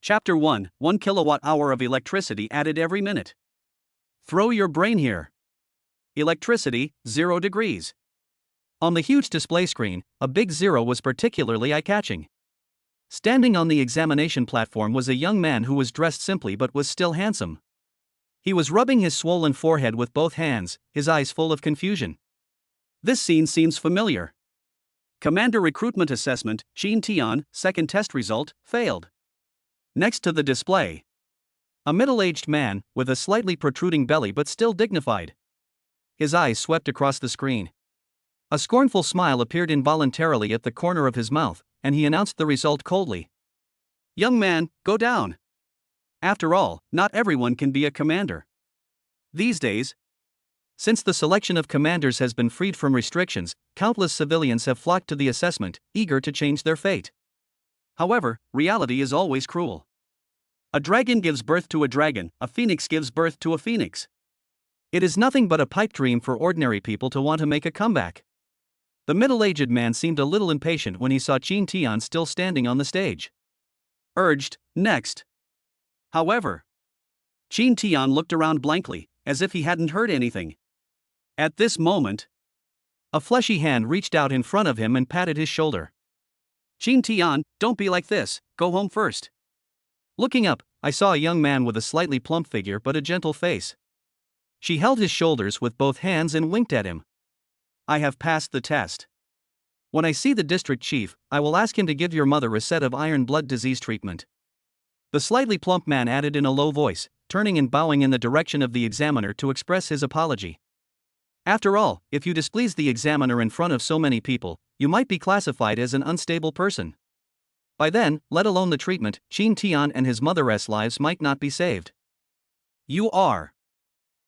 Chapter 1 1 kilowatt-hour of electricity added every minute. Throw your brain here. Electricity, 0 degrees. On the huge display screen, a big 0 was particularly eye-catching. Standing on the examination platform was a young man who was dressed simply but was still handsome. He was rubbing his swollen forehead with both hands, his eyes full of confusion. This scene seems familiar. Commander Recruitment Assessment, Chin Tian, second test result, failed. Next to the display, a middle-aged man, with a slightly protruding belly but still dignified. His eyes swept across the screen. A scornful smile appeared involuntarily at the corner of his mouth, and he announced the result coldly. "Young man, go down. After all, not everyone can be a commander. These days, since the selection of commanders has been freed from restrictions, countless civilians have flocked to the assessment, eager to change their fate. However, reality is always cruel. A dragon gives birth to a dragon, a phoenix gives birth to a phoenix. It is nothing but a pipe dream for ordinary people to want to make a comeback." The middle-aged man seemed a little impatient when he saw Chin Tian still standing on the stage. Urged, "Next." However, Chin Tian looked around blankly, as if he hadn't heard anything. At this moment, a fleshy hand reached out in front of him and patted his shoulder. "Chin Tian, don't be like this, go home first." Looking up, I saw a young man with a slightly plump figure but a gentle face. She held his shoulders with both hands and winked at him. "I have passed the test. When I see the district chief, I will ask him to give your mother a set of iron blood disease treatment." The slightly plump man added in a low voice, turning and bowing in the direction of the examiner to express his apology. "After all, if you displease the examiner in front of so many people, you might be classified as an unstable person. By then, let alone the treatment, Chin Tian and his mother's lives might not be saved." "You are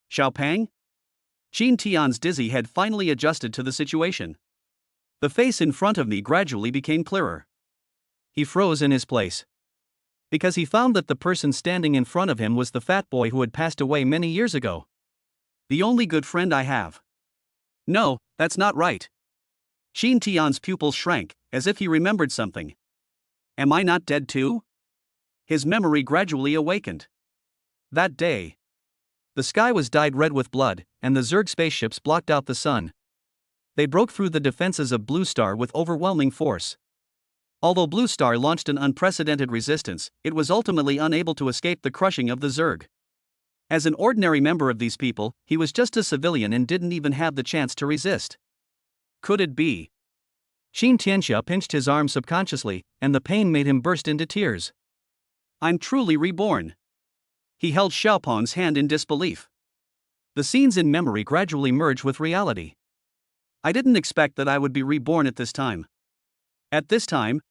Xiaopang?" Chin Tian's dizzy head finally adjusted to the situation. The face in front of me gradually became clearer. He froze in his place. Because he found that the person standing in front of him was the fat boy who had passed away many years ago. "The only good friend I have." "No, that's not right." Chin Tian's pupils shrank, as if he remembered something. "Am I not dead too?" His memory gradually awakened. That day, the sky was dyed red with blood, and the Zerg spaceships blocked out the sun. They broke through the defenses of Blue Star with overwhelming force. Although Blue Star launched an unprecedented resistance, it was ultimately unable to escape the crushing of the Zerg. As an ordinary member of these people, he was just a civilian and didn't even have the chance to resist. Could it be? Chin Tianxia pinched his arm subconsciously, and the pain made him burst into tears. "I'm truly reborn." He held Xiaopeng's hand in disbelief. The scenes in memory gradually merged with reality. I didn't expect that I would be reborn at this time. At this time,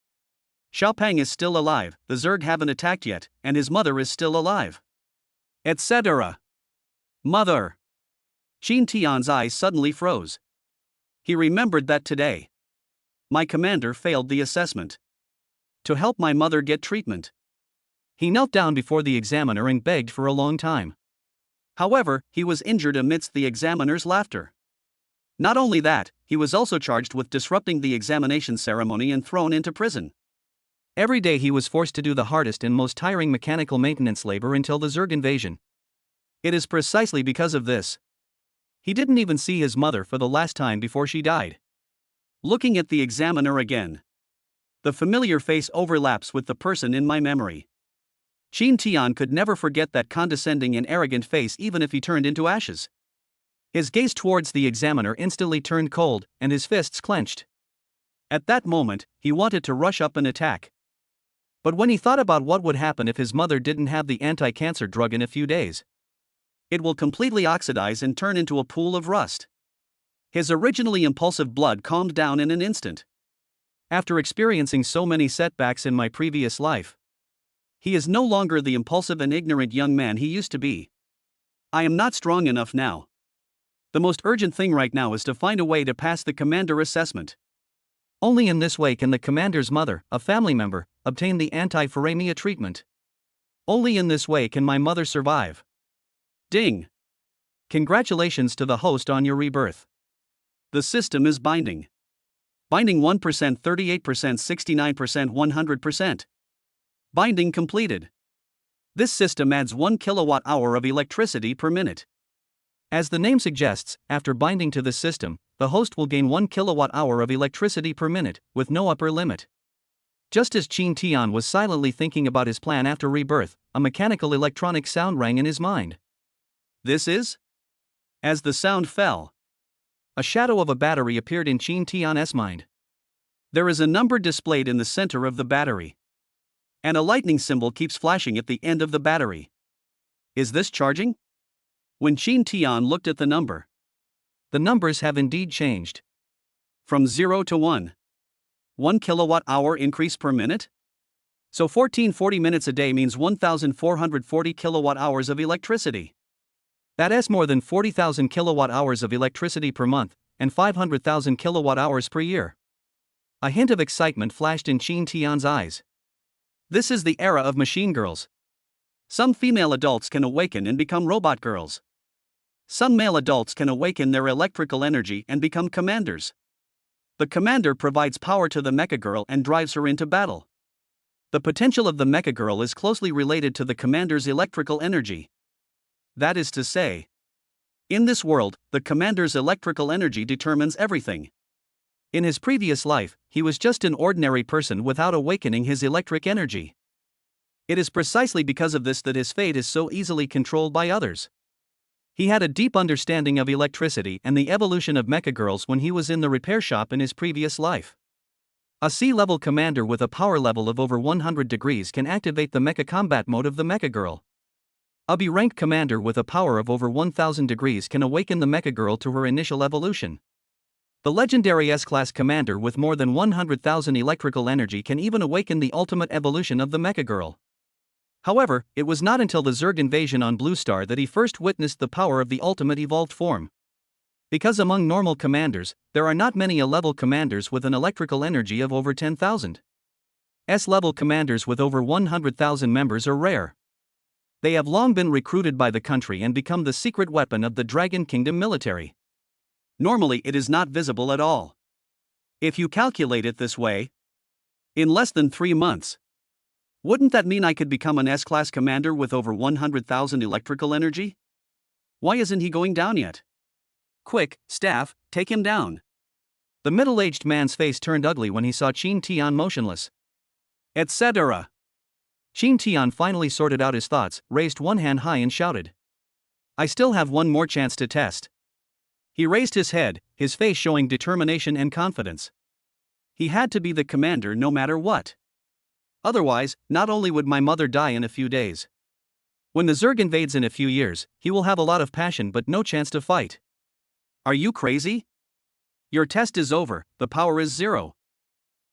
Xiaopeng is still alive, the Zerg haven't attacked yet, and his mother is still alive. Etc. Mother! Chin Tian's eyes suddenly froze. He remembered that today, my commander failed the assessment. To help my mother get treatment, he knelt down before the examiner and begged for a long time. However, he was injured amidst the examiner's laughter. Not only that, he was also charged with disrupting the examination ceremony and thrown into prison. Every day he was forced to do the hardest and most tiring mechanical maintenance labor until the Zerg invasion. It is precisely because of this. He didn't even see his mother for the last time before she died. Looking at the examiner again, the familiar face overlaps with the person in my memory. Chin Tian could never forget that condescending and arrogant face even if he turned into ashes. His gaze towards the examiner instantly turned cold, and his fists clenched. At that moment, he wanted to rush up and attack. But when he thought about what would happen if his mother didn't have the anti-cancer drug in a few days, it will completely oxidize and turn into a pool of rust. His originally impulsive blood calmed down in an instant. After experiencing so many setbacks in my previous life, he is no longer the impulsive and ignorant young man he used to be. I am not strong enough now. The most urgent thing right now is to find a way to pass the commander assessment. Only in this way can the commander's mother, a family member, obtain the anti-pharemia treatment. Only in this way can my mother survive. Ding! Congratulations to the host on your rebirth. The system is binding. Binding 1%, 38%, 69%, 100%. Binding completed. This system adds 1 kilowatt-hour of electricity per minute. As the name suggests, after binding to this system, the host will gain 1 kilowatt-hour of electricity per minute, with no upper limit. Just as Chin Tian was silently thinking about his plan after rebirth, a mechanical electronic sound rang in his mind. This is? As the sound fell, a shadow of a battery appeared in Chin Tian's mind. There is a number displayed in the center of the battery, and a lightning symbol keeps flashing at the end of the battery. Is this charging? When Chin Tian looked at the numbers have indeed changed. From 0 to 1. 1 kilowatt-hour increase per minute? So 1440 minutes a day means 1,440 kilowatt-hours of electricity. That's more than 40,000 kilowatt-hours of electricity per month, and 500,000 kilowatt-hours per year. A hint of excitement flashed in Chin Tian's eyes. This is the era of machine girls. Some female adults can awaken and become robot girls. Some male adults can awaken their electrical energy and become commanders. The commander provides power to the Mecha Girl and drives her into battle. The potential of the Mecha Girl is closely related to the commander's electrical energy. That is to say, in this world, the commander's electrical energy determines everything. In his previous life, he was just an ordinary person without awakening his electric energy. It is precisely because of this that his fate is so easily controlled by others. He had a deep understanding of electricity and the evolution of Mecha Girls when he was in the repair shop in his previous life. A C-level commander with a power level of over 100 degrees can activate the Mecha Combat mode of the Mecha Girl. A B-ranked commander with a power of over 1000 degrees can awaken the Mecha Girl to her initial evolution. The legendary S-class commander with more than 100,000 electrical energy can even awaken the ultimate evolution of the Mecha Girl. However, it was not until the Zerg invasion on Blue Star that he first witnessed the power of the ultimate evolved form. Because among normal commanders, there are not many A-level commanders with an electrical energy of over 10,000. S-level commanders with over 100,000 members are rare. They have long been recruited by the country and become the secret weapon of the Dragon Kingdom military. Normally it is not visible at all. If you calculate it this way, in less than 3 months, wouldn't that mean I could become an S-class commander with over 100,000 electrical energy? Why isn't he going down yet? Quick, staff, take him down. The middle-aged man's face turned ugly when he saw Chin Tian motionless. Etc. Chin Tian finally sorted out his thoughts, raised one hand high and shouted. I still have one more chance to test. He raised his head, his face showing determination and confidence. He had to be the commander no matter what. Otherwise, not only would my mother die in a few days. When the Zerg invades in a few years, he will have a lot of passion but no chance to fight. Are you crazy? Your test is over, the power is 0.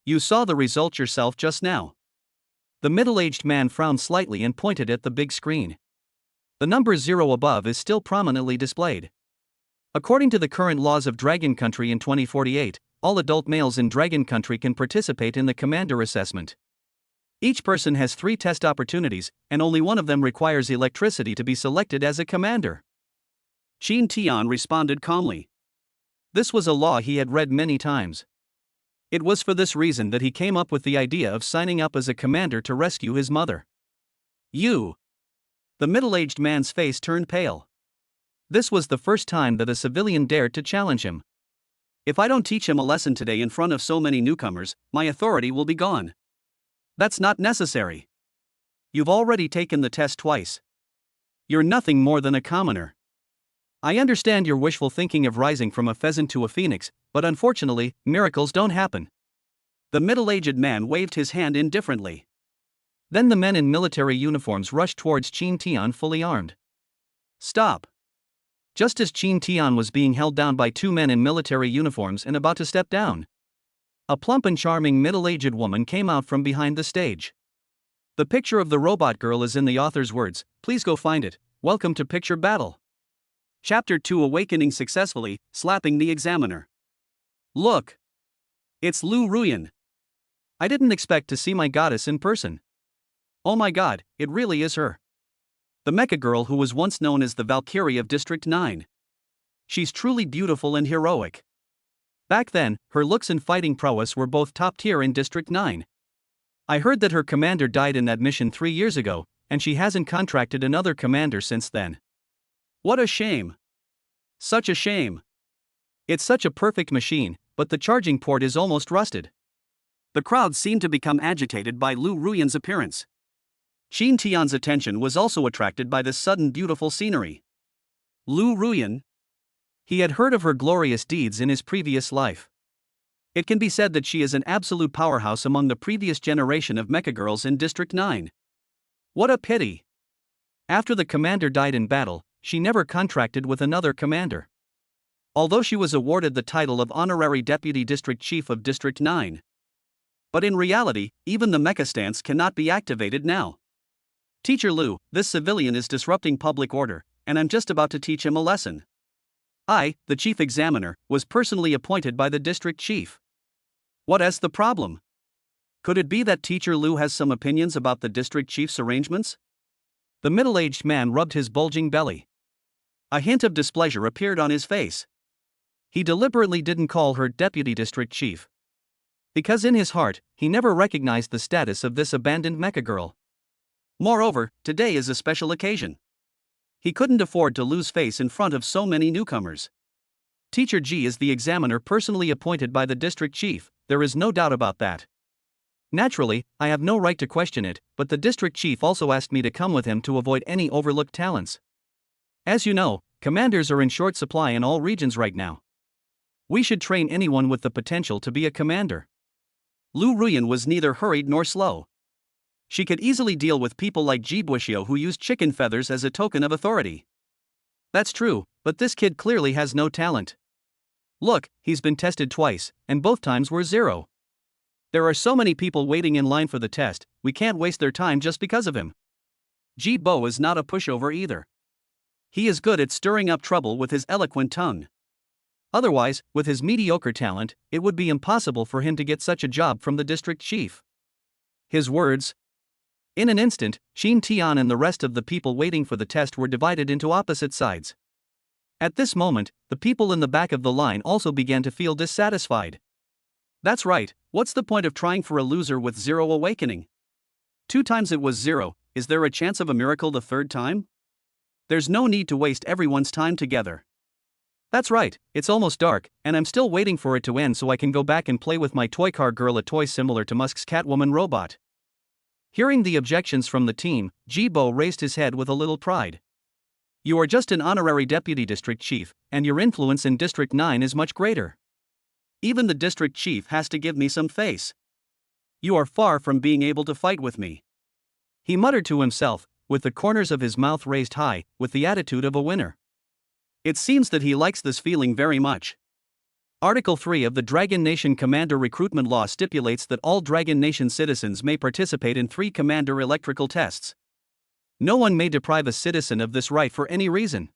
You saw the result yourself just now. The middle-aged man frowned slightly and pointed at the big screen. The number 0 above is still prominently displayed. According to the current laws of Dragon Country in 2048, all adult males in Dragon Country can participate in the commander assessment. Each person has 3 test opportunities, and only one of them requires electricity to be selected as a commander. Chin Tian responded calmly. This was a law he had read many times. It was for this reason that he came up with the idea of signing up as a commander to rescue his mother. You! The middle-aged man's face turned pale. This was the first time that a civilian dared to challenge him. If I don't teach him a lesson today in front of so many newcomers, my authority will be gone. That's not necessary. You've already taken the test twice. You're nothing more than a commoner. I understand your wishful thinking of rising from a pheasant to a phoenix, but unfortunately, miracles don't happen. The middle-aged man waved his hand indifferently. Then the men in military uniforms rushed towards Chin Tian fully armed. Stop! Just as Chin Tian was being held down by 2 men in military uniforms and about to step down, a plump and charming middle-aged woman came out from behind the stage. The picture of the robot girl is in the author's words, please go find it. Welcome to Picture Battle. Chapter 2 Awakening Successfully, Slapping the Examiner. Look! It's Lu Ruyan. I didn't expect to see my goddess in person. Oh my god, it really is her. The Mecha Girl who was once known as the Valkyrie of District 9. She's truly beautiful and heroic. Back then, her looks and fighting prowess were both top tier in District 9. I heard that her commander died in that mission 3 years ago, and she hasn't contracted another commander since then. What a shame. Such a shame. It's such a perfect machine, but the charging port is almost rusted. The crowd seemed to become agitated by Lu Ruyan's appearance. Qin Tian's attention was also attracted by this sudden beautiful scenery. Lu Ruyan? He had heard of her glorious deeds in his previous life. It can be said that she is an absolute powerhouse among the previous generation of Mecha Girls in District 9. What a pity. After the commander died in battle, she never contracted with another commander. Although she was awarded the title of Honorary Deputy District Chief of District 9. But in reality, even the mecha stance cannot be activated now. Teacher Lu, this civilian is disrupting public order, and I'm just about to teach him a lesson. I, the chief examiner, was personally appointed by the district chief. What is the problem? Could it be that Teacher Lu has some opinions about the district chief's arrangements? The middle-aged man rubbed his bulging belly. A hint of displeasure appeared on his face. He deliberately didn't call her deputy district chief, because in his heart, he never recognized the status of this abandoned mecha girl. Moreover, today is a special occasion. He couldn't afford to lose face in front of so many newcomers. Teacher G is the examiner personally appointed by the district chief, there is no doubt about that. Naturally, I have no right to question it, but the district chief also asked me to come with him to avoid any overlooked talents. As you know, commanders are in short supply in all regions right now. We should train anyone with the potential to be a commander. Lu Ruyan was neither hurried nor slow. She could easily deal with people like Ji Buishio who used chicken feathers as a token of authority. That's true, but this kid clearly has no talent. Look, he's been tested twice, and both times were 0. There are so many people waiting in line for the test, we can't waste their time just because of him. Ji Bo is not a pushover either. He is good at stirring up trouble with his eloquent tongue. Otherwise, with his mediocre talent, it would be impossible for him to get such a job from the district chief. His words. In an instant, Qin Tian and the rest of the people waiting for the test were divided into opposite sides. At this moment, the people in the back of the line also began to feel dissatisfied. That's right, what's the point of trying for a loser with 0 awakening? 2 times it was 0, is there a chance of a miracle the 3rd time? There's no need to waste everyone's time together. That's right, it's almost dark, and I'm still waiting for it to end so I can go back and play with my toy car girl, a toy similar to Musk's Catwoman robot. Hearing the objections from the team, Jibo raised his head with a little pride. You are just an honorary deputy district chief, and your influence in District 9 is much greater. Even the district chief has to give me some face. You are far from being able to fight with me. He muttered to himself, with the corners of his mouth raised high, with the attitude of a winner. It seems that he likes this feeling very much. Article 3 of the Dragon Nation Commander Recruitment Law stipulates that all Dragon Nation citizens may participate in 3 commander electrical tests. No one may deprive a citizen of this right for any reason.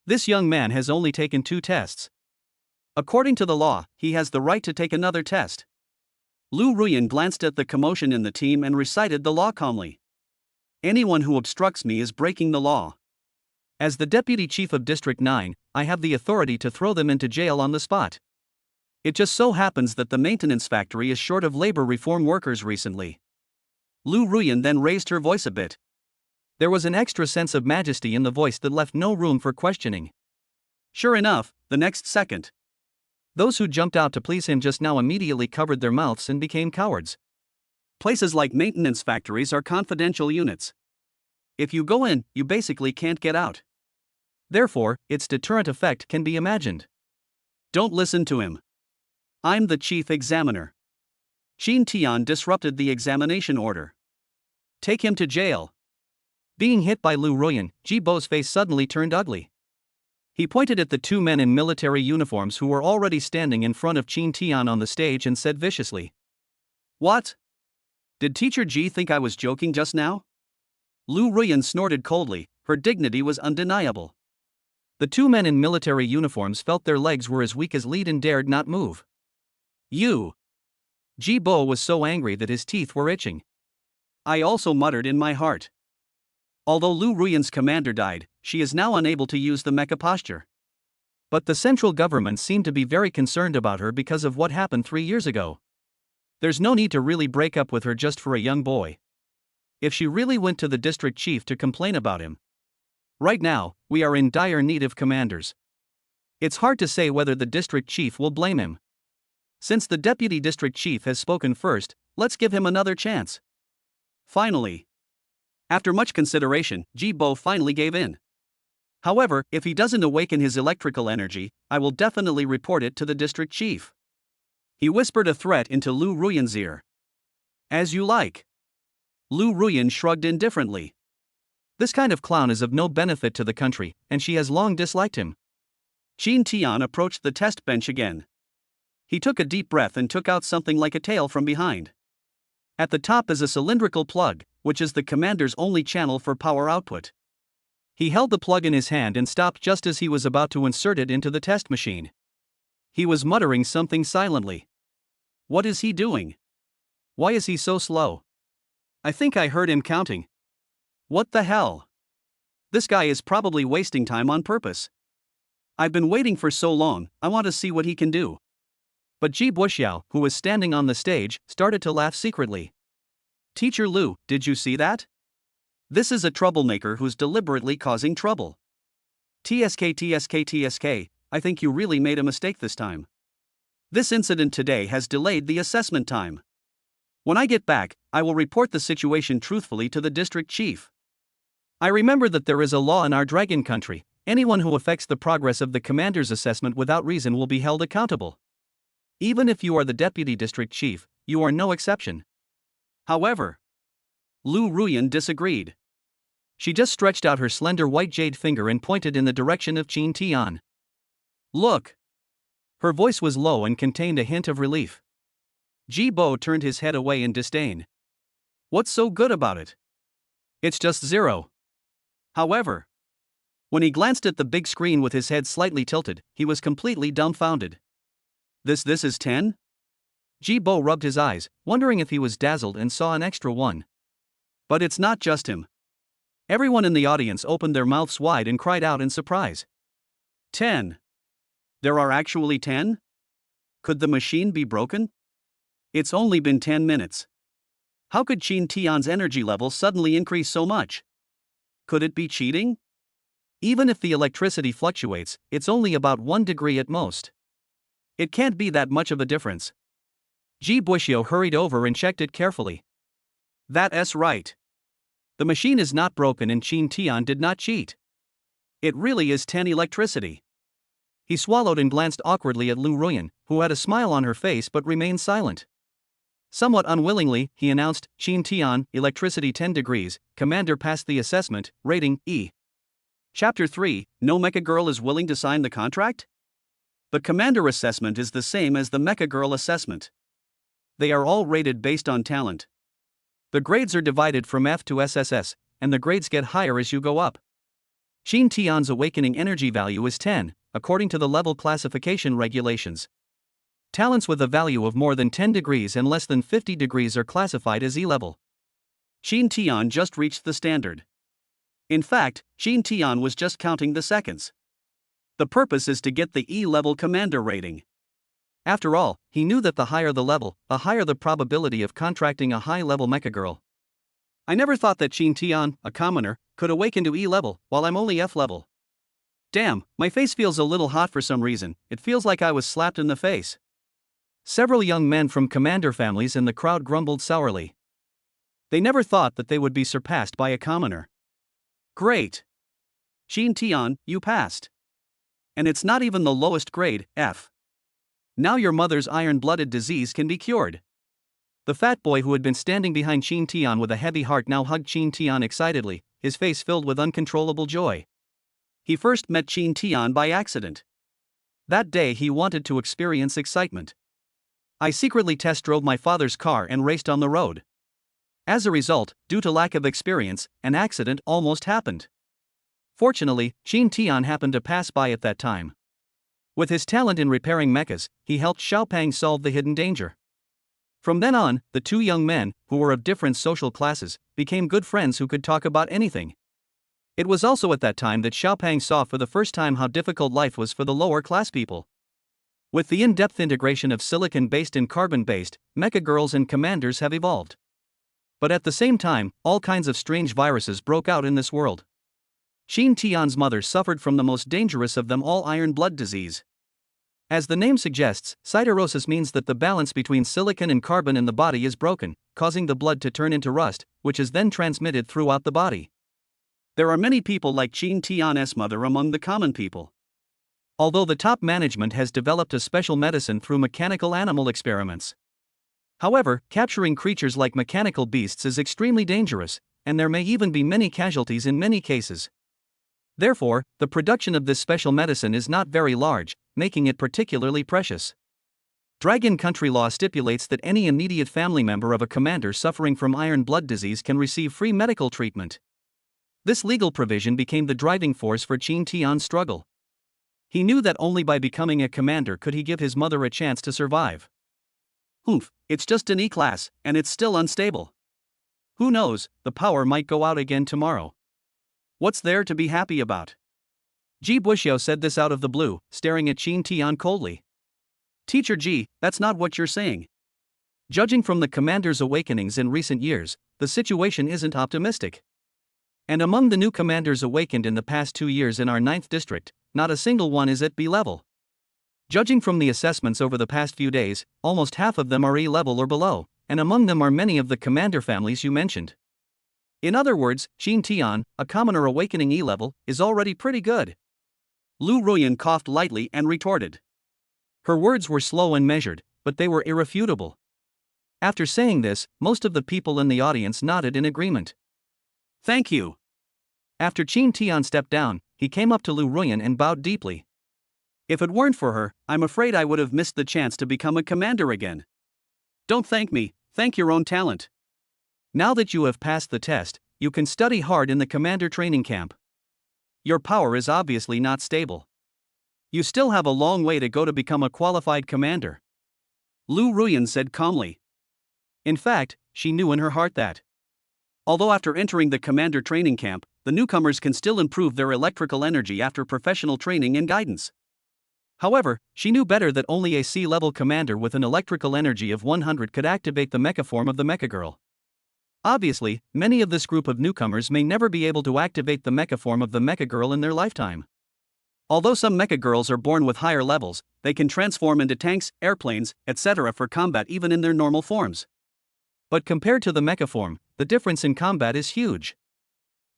This young man has only taken 2 tests. According to the law, he has the right to take another test. Lu Ruyan glanced at the commotion in the team and recited the law calmly. Anyone who obstructs me is breaking the law. As the Deputy Chief of District 9, I have the authority to throw them into jail on the spot. It just so happens that the maintenance factory is short of labor reform workers recently. Lu Ruyan then raised her voice a bit. There was an extra sense of majesty in the voice that left no room for questioning. Sure enough, the next second, those who jumped out to please him just now immediately covered their mouths and became cowards. Places like maintenance factories are confidential units. If you go in, you basically can't get out. Therefore, its deterrent effect can be imagined. Don't listen to him. I'm the chief examiner. Qin Tian disrupted the examination order. Take him to jail. Being hit by Lu Ruyan, Ji Bo's face suddenly turned ugly. He pointed at the 2 men in military uniforms who were already standing in front of Qin Tian on the stage and said viciously. What? Did Teacher Ji think I was joking just now? Lu Ruyan snorted coldly, her dignity was undeniable. The 2 men in military uniforms felt their legs were as weak as lead and dared not move. You! Ji Bo was so angry that his teeth were itching. I also muttered in my heart. Although Lu Ruyan's commander died, she is now unable to use the mecha posture. But the central government seemed to be very concerned about her because of what happened 3 years ago. There's no need to really break up with her just for a young boy. if she really went to the district chief to complain about him. Right now, we are in dire need of commanders. It's hard to say whether the district chief will blame him. Since the deputy district chief has spoken first, let's give him another chance. Finally, after much consideration, Jibo finally gave in. However, if he doesn't awaken his electrical energy, I will definitely report it to the district chief. He whispered a threat into Lu Ruyan's ear. As you like. Lu Ruyan shrugged indifferently. This kind of clown is of no benefit to the country, and she has long disliked him. Qin Tian approached the test bench again. He took a deep breath and took out something like a tail from behind. At the top is a cylindrical plug, which is the commander's only channel for power output. He held the plug in his hand and stopped just as he was about to insert it into the test machine. He was muttering something silently. What is he doing? Why is he so slow? I think I heard him counting. What the hell? This guy is probably wasting time on purpose. I've been waiting for so long, I want to see what he can do. But Ji Buxiao, who was standing on the stage, started to laugh secretly. Teacher Lu, did you see that? This is a troublemaker who's deliberately causing trouble. TSK, I think you really made a mistake this time. This incident today has delayed the assessment time. When I get back, I will report the situation truthfully to the district chief. I remember that there is a law in our dragon country. Anyone who affects the progress of the commander's assessment without reason will be held accountable. Even if you are the deputy district chief, you are no exception. However, Lu Ruyan disagreed. She just stretched out her slender white jade finger and pointed in the direction of Qin Tian. Look! Her voice was low and contained a hint of relief. Ji Bo turned his head away in disdain. What's so good about it? It's just 0. However, when he glanced at the big screen with his head slightly tilted, he was completely dumbfounded. This is 10? Ji Bo rubbed his eyes, wondering if he was dazzled and saw an extra 1. But it's not just him. Everyone in the audience opened their mouths wide and cried out in surprise. 10. There are actually 10? Could the machine be broken? It's only been 10 minutes. How could Qin Tian's energy level suddenly increase so much? Could it be cheating? Even if the electricity fluctuates, it's only about 1 degree at most. It can't be that much of a difference. Ji Buxiao hurried over and checked it carefully. That's right. The machine is not broken and Qin Tian did not cheat. It really is 10 electricity. He swallowed and glanced awkwardly at Lu Ruyan, who had a smile on her face but remained silent. Somewhat unwillingly, he announced, Qin Tian, electricity 10 degrees, commander passed the assessment, rating E. Chapter 3, no Mecha Girl is willing to sign the contract? The commander assessment is the same as the Mecha Girl assessment. They are all rated based on talent. The grades are divided from F to SSS, and the grades get higher as you go up. Qin Tian's awakening energy value is 10, according to the level classification regulations. Talents with a value of more than 10 degrees and less than 50 degrees are classified as E-level. Qin Tian just reached the standard. In fact, Qin Tian was just counting the seconds. The purpose is to get the E-level commander rating. After all, he knew that the higher the level, the higher the probability of contracting a high-level Mecha Girl. I never thought that Qin Tian, a commoner, could awaken to E-level, while I'm only F-level. Damn, my face feels a little hot for some reason, it feels like I was slapped in the face. Several young men from commander families in the crowd grumbled sourly. They never thought that they would be surpassed by a commoner. Great! Qin Tian, you passed. And it's not even the lowest grade, F. Now your mother's iron-blooded disease can be cured. The fat boy who had been standing behind Qin Tian with a heavy heart now hugged Qin Tian excitedly, his face filled with uncontrollable joy. He first met Qin Tian by accident. That day he wanted to experience excitement. I secretly test drove my father's car and raced on the road. As a result, due to lack of experience, an accident almost happened. Fortunately, Qin Tian happened to pass by at that time. With his talent in repairing mechas, he helped Xiaopang solve the hidden danger. From then on, the two young men, who were of different social classes, became good friends who could talk about anything. It was also at that time that Xiaopang saw for the first time how difficult life was for the lower class people. With the in-depth integration of silicon-based and carbon-based, Mecha Girls and commanders have evolved. But at the same time, all kinds of strange viruses broke out in this world. Shin Tian's mother suffered from the most dangerous of them all, iron blood disease. As the name suggests, siderosis means that the balance between silicon and carbon in the body is broken, causing the blood to turn into rust, which is then transmitted throughout the body. There are many people like Shin Tian's mother among the common people. Although the top management has developed a special medicine through mechanical animal experiments. However, capturing creatures like mechanical beasts is extremely dangerous, and there may even be many casualties in many cases. Therefore, the production of this special medicine is not very large, making it particularly precious. Dragon country law stipulates that any immediate family member of a commander suffering from iron blood disease can receive free medical treatment. This legal provision became the driving force for Shin Tian's struggle. He knew that only by becoming a commander could he give his mother a chance to survive. It's just an E-class, and it's still unstable. Who knows, the power might go out again tomorrow. What's there to be happy about? Ji Buxiao said this out of the blue, staring at Shin Tian coldly. Teacher Ji, that's not what you're saying. Judging from the commander's awakenings in recent years, the situation isn't optimistic. And among the new commanders awakened in the past 2 years in our 9th district, not a single one is at B level. Judging from the assessments over the past few days, almost half of them are E level or below, and among them are many of the commander families you mentioned. In other words, Shin Tian, a commoner awakening E level, is already pretty good. Lu Ruyan coughed lightly and retorted. Her words were slow and measured, but they were irrefutable. After saying this, most of the people in the audience nodded in agreement. Thank you. After Shin Tian stepped down, he came up to Lu Ruyan and bowed deeply. If it weren't for her, I'm afraid I would have missed the chance to become a commander again. Don't thank me, thank your own talent. Now that you have passed the test, you can study hard in the commander training camp. Your power is obviously not stable. You still have a long way to go to become a qualified commander. Lu Ruyan said calmly. In fact, she knew in her heart that, although after entering the commander training camp, the newcomers can still improve their electrical energy after professional training and guidance. However, she knew better that only a C-level commander with an electrical energy of 100 could activate the mecha form of the Mecha Girl. Obviously, many of this group of newcomers may never be able to activate the mecha form of the Mecha Girl in their lifetime. Although some Mecha Girls are born with higher levels, they can transform into tanks, airplanes, etc. for combat even in their normal forms. But compared to the mecha form, the difference in combat is huge.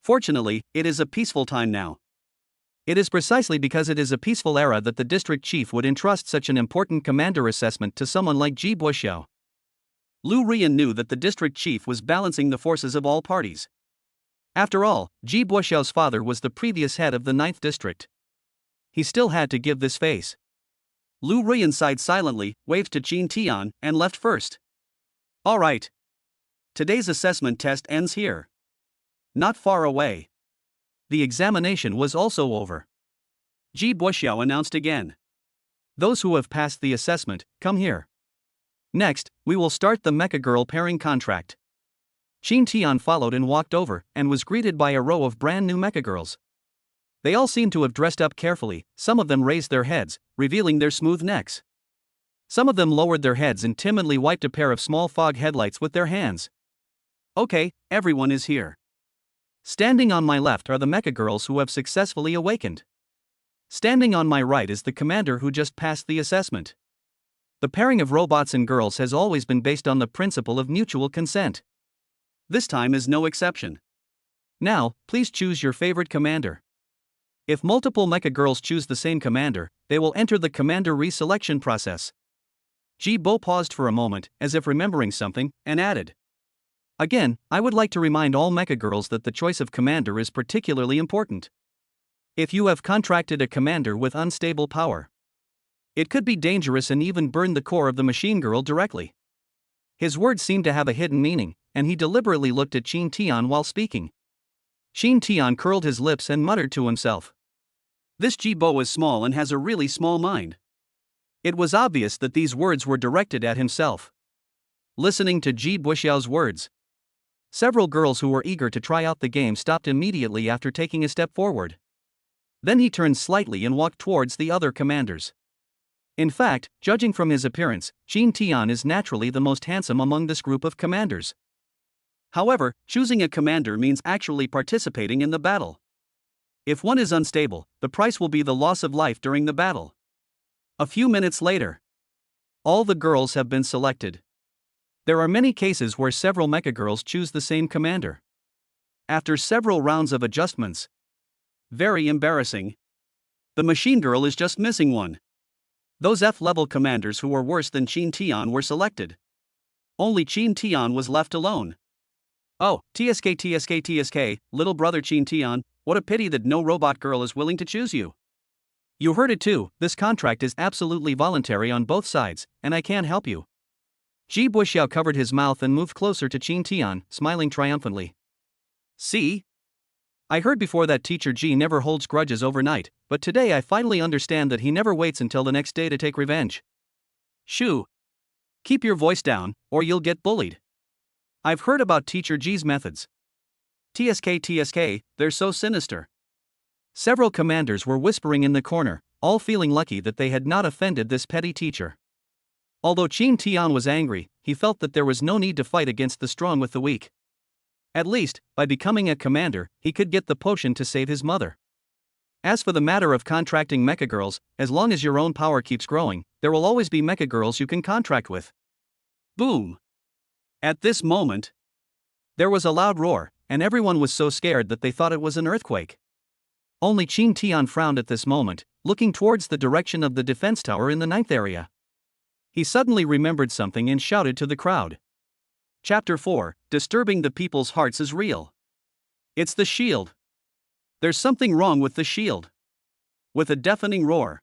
Fortunately, it is a peaceful time now. It is precisely because it is a peaceful era that the district chief would entrust such an important commander assessment to someone like Ji Buxiao. Lu Ruyan knew that the district chief was balancing the forces of all parties. After all, Ji Buxiao's father was the previous head of the 9th district. He still had to give this face. Lu Ruyan sighed silently, waved to Shin Tian, and left first. All right. Today's assessment test ends here. Not far away. The examination was also over. Ji Buxiao announced again. Those who have passed the assessment, come here. Next, we will start the Mecha Girl pairing contract. Shin Tian followed and walked over, and was greeted by a row of brand new Mecha Girls. They all seemed to have dressed up carefully, some of them raised their heads, revealing their smooth necks. Some of them lowered their heads and timidly wiped a pair of small fog headlights with their hands. Okay, everyone is here. Standing on my left are the Mecha Girls who have successfully awakened. Standing on my right is the commander who just passed the assessment. The pairing of robots and girls has always been based on the principle of mutual consent. This time is no exception. Now, please choose your favorite commander. If multiple Mecha Girls choose the same commander, they will enter the commander reselection process. Ji Bo paused for a moment, as if remembering something, and added. Again, I would like to remind all Mecha Girls that the choice of commander is particularly important. If you have contracted a commander with unstable power, it could be dangerous and even burn the core of the machine girl directly. His words seemed to have a hidden meaning, and he deliberately looked at Shin Tian while speaking. Shin Tian curled his lips and muttered to himself. This Ji Bo is small and has a really small mind. It was obvious that these words were directed at himself. Listening to Ji Buxiao's words, several girls who were eager to try out the game stopped immediately after taking a step forward. Then he turned slightly and walked towards the other commanders. In fact, judging from his appearance, Shin Tian is naturally the most handsome among this group of commanders. However, choosing a commander means actually participating in the battle. If one is unstable, the price will be the loss of life during the battle. A few minutes later, all the girls have been selected. There are many cases where several Mecha Girls choose the same commander. After several rounds of adjustments, very embarrassing. The machine girl is just missing one. Those F-level commanders who were worse than Chin Tian were selected. Only Chin Tian was left alone. Oh, TSK, little brother Chin Tian, what a pity that no robot girl is willing to choose you. You heard it too, this contract is absolutely voluntary on both sides, and I can't help you. Ji Buxiao covered his mouth and moved closer to Chin Tian, smiling triumphantly. See? I heard before that teacher Ji never holds grudges overnight, but today I finally understand that he never waits until the next day to take revenge. Shoo! Keep your voice down, or you'll get bullied. I've heard about teacher Ji's methods. TSK, they're so sinister. Several commanders were whispering in the corner, all feeling lucky that they had not offended this petty teacher. Although Chin Tian was angry, he felt that there was no need to fight against the strong with the weak. At least, by becoming a commander, he could get the potion to save his mother. As for the matter of contracting Mecha Girls, as long as your own power keeps growing, there will always be Mecha Girls you can contract with. Boom! At this moment, there was a loud roar, and everyone was so scared that they thought it was an earthquake. Only Chin Tian frowned at this moment, looking towards the direction of the defense tower in the 9th area. He suddenly remembered something and shouted to the crowd. Chapter 4, Disturbing the People's Hearts is Real. It's the shield. There's something wrong with the shield. With a deafening roar,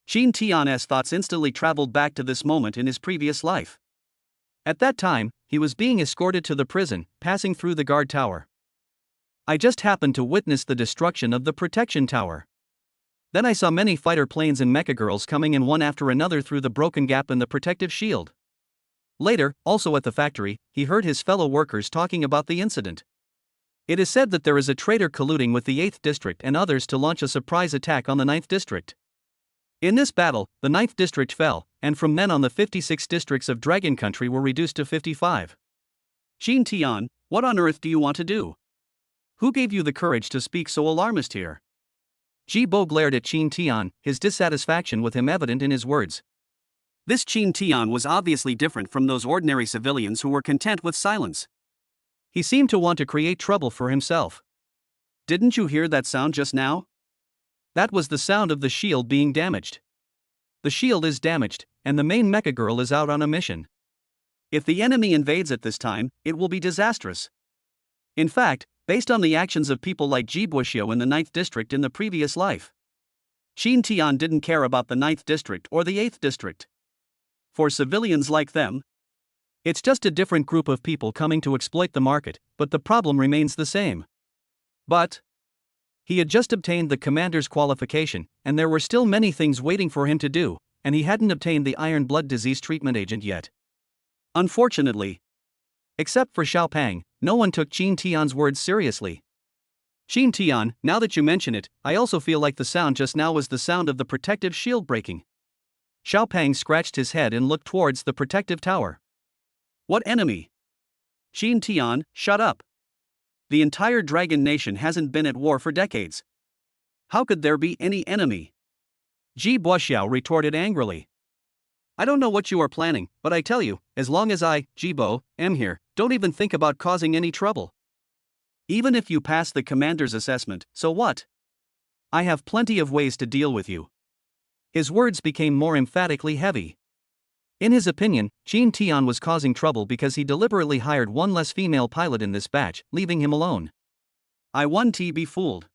Chin Tian's thoughts instantly traveled back to this moment in his previous life. At that time, he was being escorted to the prison, passing through the guard tower. I just happened to witness the destruction of the protection tower. Then I saw many fighter planes and Mecha Girls coming in one after another through the broken gap in the protective shield. Later, also at the factory, he heard his fellow workers talking about the incident. It is said that there is a traitor colluding with the 8th district and others to launch a surprise attack on the 9th district. In this battle, the 9th district fell, and from then on the 56 districts of Dragon Country were reduced to 55. Chin Tian, what on earth do you want to do? Who gave you the courage to speak so alarmist here? Ji Bo glared at Chin Tian, his dissatisfaction with him evident in his words. This Chin Tian was obviously different from those ordinary civilians who were content with silence. He seemed to want to create trouble for himself. Didn't you hear that sound just now? That was the sound of the shield being damaged. The shield is damaged, and the main Mecha Girl is out on a mission. If the enemy invades at this time, it will be disastrous. In fact, based on the actions of people like Ji Buxiao in the 9th district in the previous life, Chin Tian didn't care about the 9th district or the 8th district. For civilians like them, it's just a different group of people coming to exploit the market, but the problem remains the same. But he had just obtained the commander's qualification, and there were still many things waiting for him to do, and he hadn't obtained the iron blood disease treatment agent yet. Unfortunately, except for Xiao Pang, no one took Chin Tian's words seriously. Chin Tian, now that you mention it, I also feel like the sound just now was the sound of the protective shield breaking. Xiao Pang scratched his head and looked towards the protective tower. What enemy? Chin Tian, shut up. The entire Dragon Nation hasn't been at war for decades. How could there be any enemy? Ji Buxiao retorted angrily. I don't know what you are planning, but I tell you, as long as I, Jibo, am here, don't even think about causing any trouble. Even if you pass the commander's assessment, so what? I have plenty of ways to deal with you. His words became more emphatically heavy. In his opinion, Chin Tian was causing trouble because he deliberately hired one less female pilot in this batch, leaving him alone. I won't be fooled.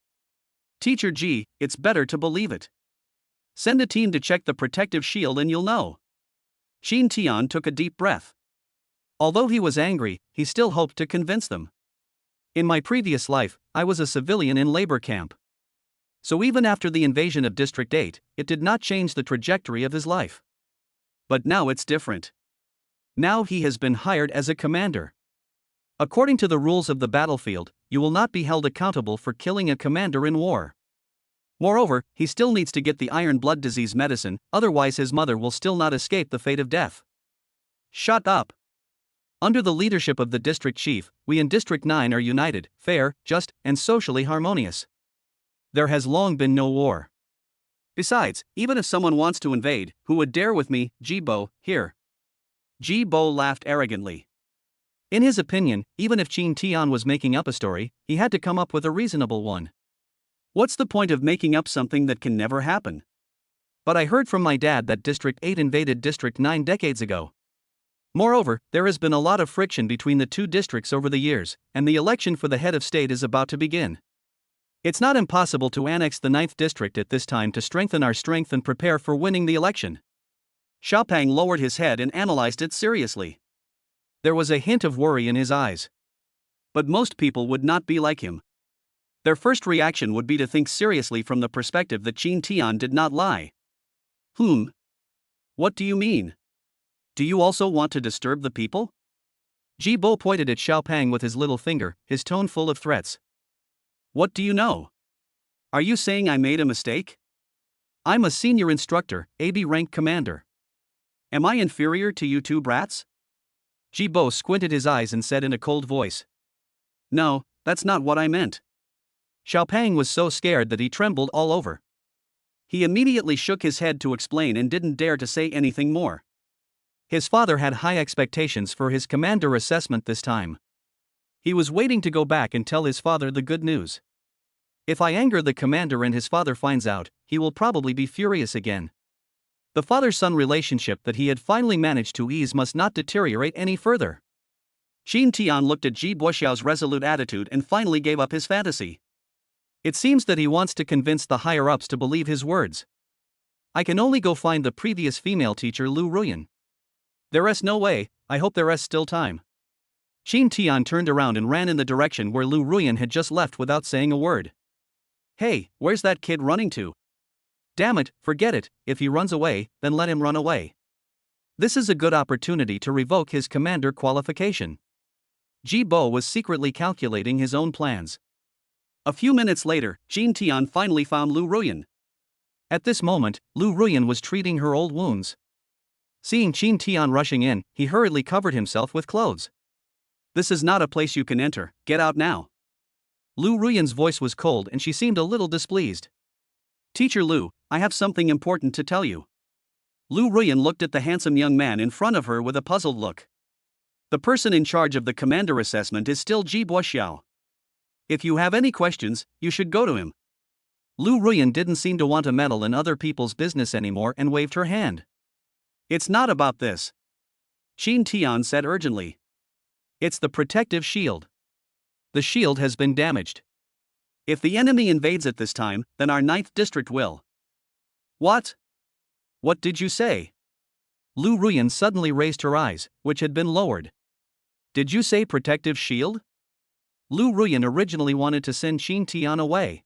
Teacher Ji, it's better to believe it. Send a team to check the protective shield and you'll know. Chin Tian took a deep breath. Although he was angry, he still hoped to convince them. In my previous life, I was a civilian in labor camp. So even after the invasion of District 8, it did not change the trajectory of his life. But now it's different. Now he has been hired as a commander. According to the rules of the battlefield, you will not be held accountable for killing a commander in war. Moreover, he still needs to get the iron blood disease medicine, otherwise his mother will still not escape the fate of death. Shut up. Under the leadership of the district chief, we in District 9 are united, fair, just, and socially harmonious. There has long been no war. Besides, even if someone wants to invade, who would dare with me, Jibo, here? Jibo laughed arrogantly. In his opinion, even if Qin Tian was making up a story, he had to come up with a reasonable one. What's the point of making up something that can never happen? But I heard from my dad that District 8 invaded District 9 decades ago. Moreover, there has been a lot of friction between the two districts over the years, and the election for the head of state is about to begin. It's not impossible to annex the 9th district at this time to strengthen our strength and prepare for winning the election. Xiaopang lowered his head and analyzed it seriously. There was a hint of worry in his eyes. But most people would not be like him. Their first reaction would be to think seriously from the perspective that Qin Tian did not lie. What do you mean? Do you also want to disturb the people? Jibo pointed at Xiaopang with his little finger, his tone full of threats. What do you know? Are you saying I made a mistake? I'm a senior instructor, AB rank commander. Am I inferior to you two brats? Jibo squinted his eyes and said in a cold voice. No, that's not what I meant. Xiaopang was so scared that he trembled all over. He immediately shook his head to explain and didn't dare to say anything more. His father had high expectations for his commander assessment this time. He was waiting to go back and tell his father the good news. If I anger the commander and his father finds out, he will probably be furious again. The father-son relationship that he had finally managed to ease must not deteriorate any further. Qin Tian looked at Ji Boxiao's resolute attitude and finally gave up his fantasy. It seems that he wants to convince the higher-ups to believe his words. I can only go find the previous female teacher Lu Ruyan. There's no way, I hope there's still time. Qin Tian turned around and ran in the direction where Lu Ruyan had just left without saying a word. Hey, where's that kid running to? Damn it, forget it, if he runs away, then let him run away. This is a good opportunity to revoke his commander qualification. Jibo was secretly calculating his own plans. A few minutes later, Qin Tian finally found Lu Ruyan. At this moment, Lu Ruyan was treating her old wounds. Seeing Qin Tian rushing in, he hurriedly covered himself with clothes. This is not a place you can enter, get out now. Lu Ruyan's voice was cold and she seemed a little displeased. Teacher Lu, I have something important to tell you. Lu Ruyan looked at the handsome young man in front of her with a puzzled look. The person in charge of the commander assessment is still Ji Boxiao. If you have any questions, you should go to him. Lu Ruyan didn't seem to want to meddle in other people's business anymore and waved her hand. It's not about this. Qin Tian said urgently. It's the protective shield. The shield has been damaged. If the enemy invades at this time, then our 9th district will. What? What did you say? Lu Ruyan suddenly raised her eyes, which had been lowered. Did you say protective shield? Lu Ruyan originally wanted to send Qin Tian away.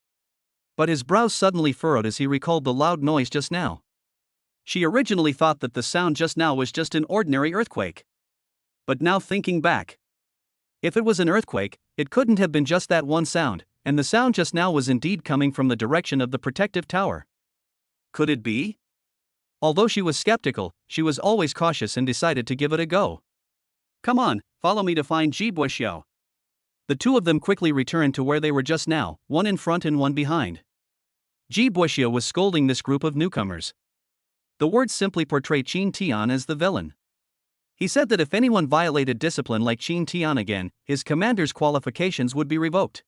But his brows suddenly furrowed as he recalled the loud noise just now. She originally thought that the sound just now was just an ordinary earthquake. But now thinking back. If it was an earthquake, it couldn't have been just that one sound, and the sound just now was indeed coming from the direction of the protective tower. Could it be? Although she was skeptical, she was always cautious and decided to give it a go. Come on, follow me to find Ji Boxiao. The two of them quickly returned to where they were just now, one in front and one behind. Ji Boxiao was scolding this group of newcomers. The words simply portray Qin Tian as the villain. He said that if anyone violated discipline like Qin Tian again, his commander's qualifications would be revoked.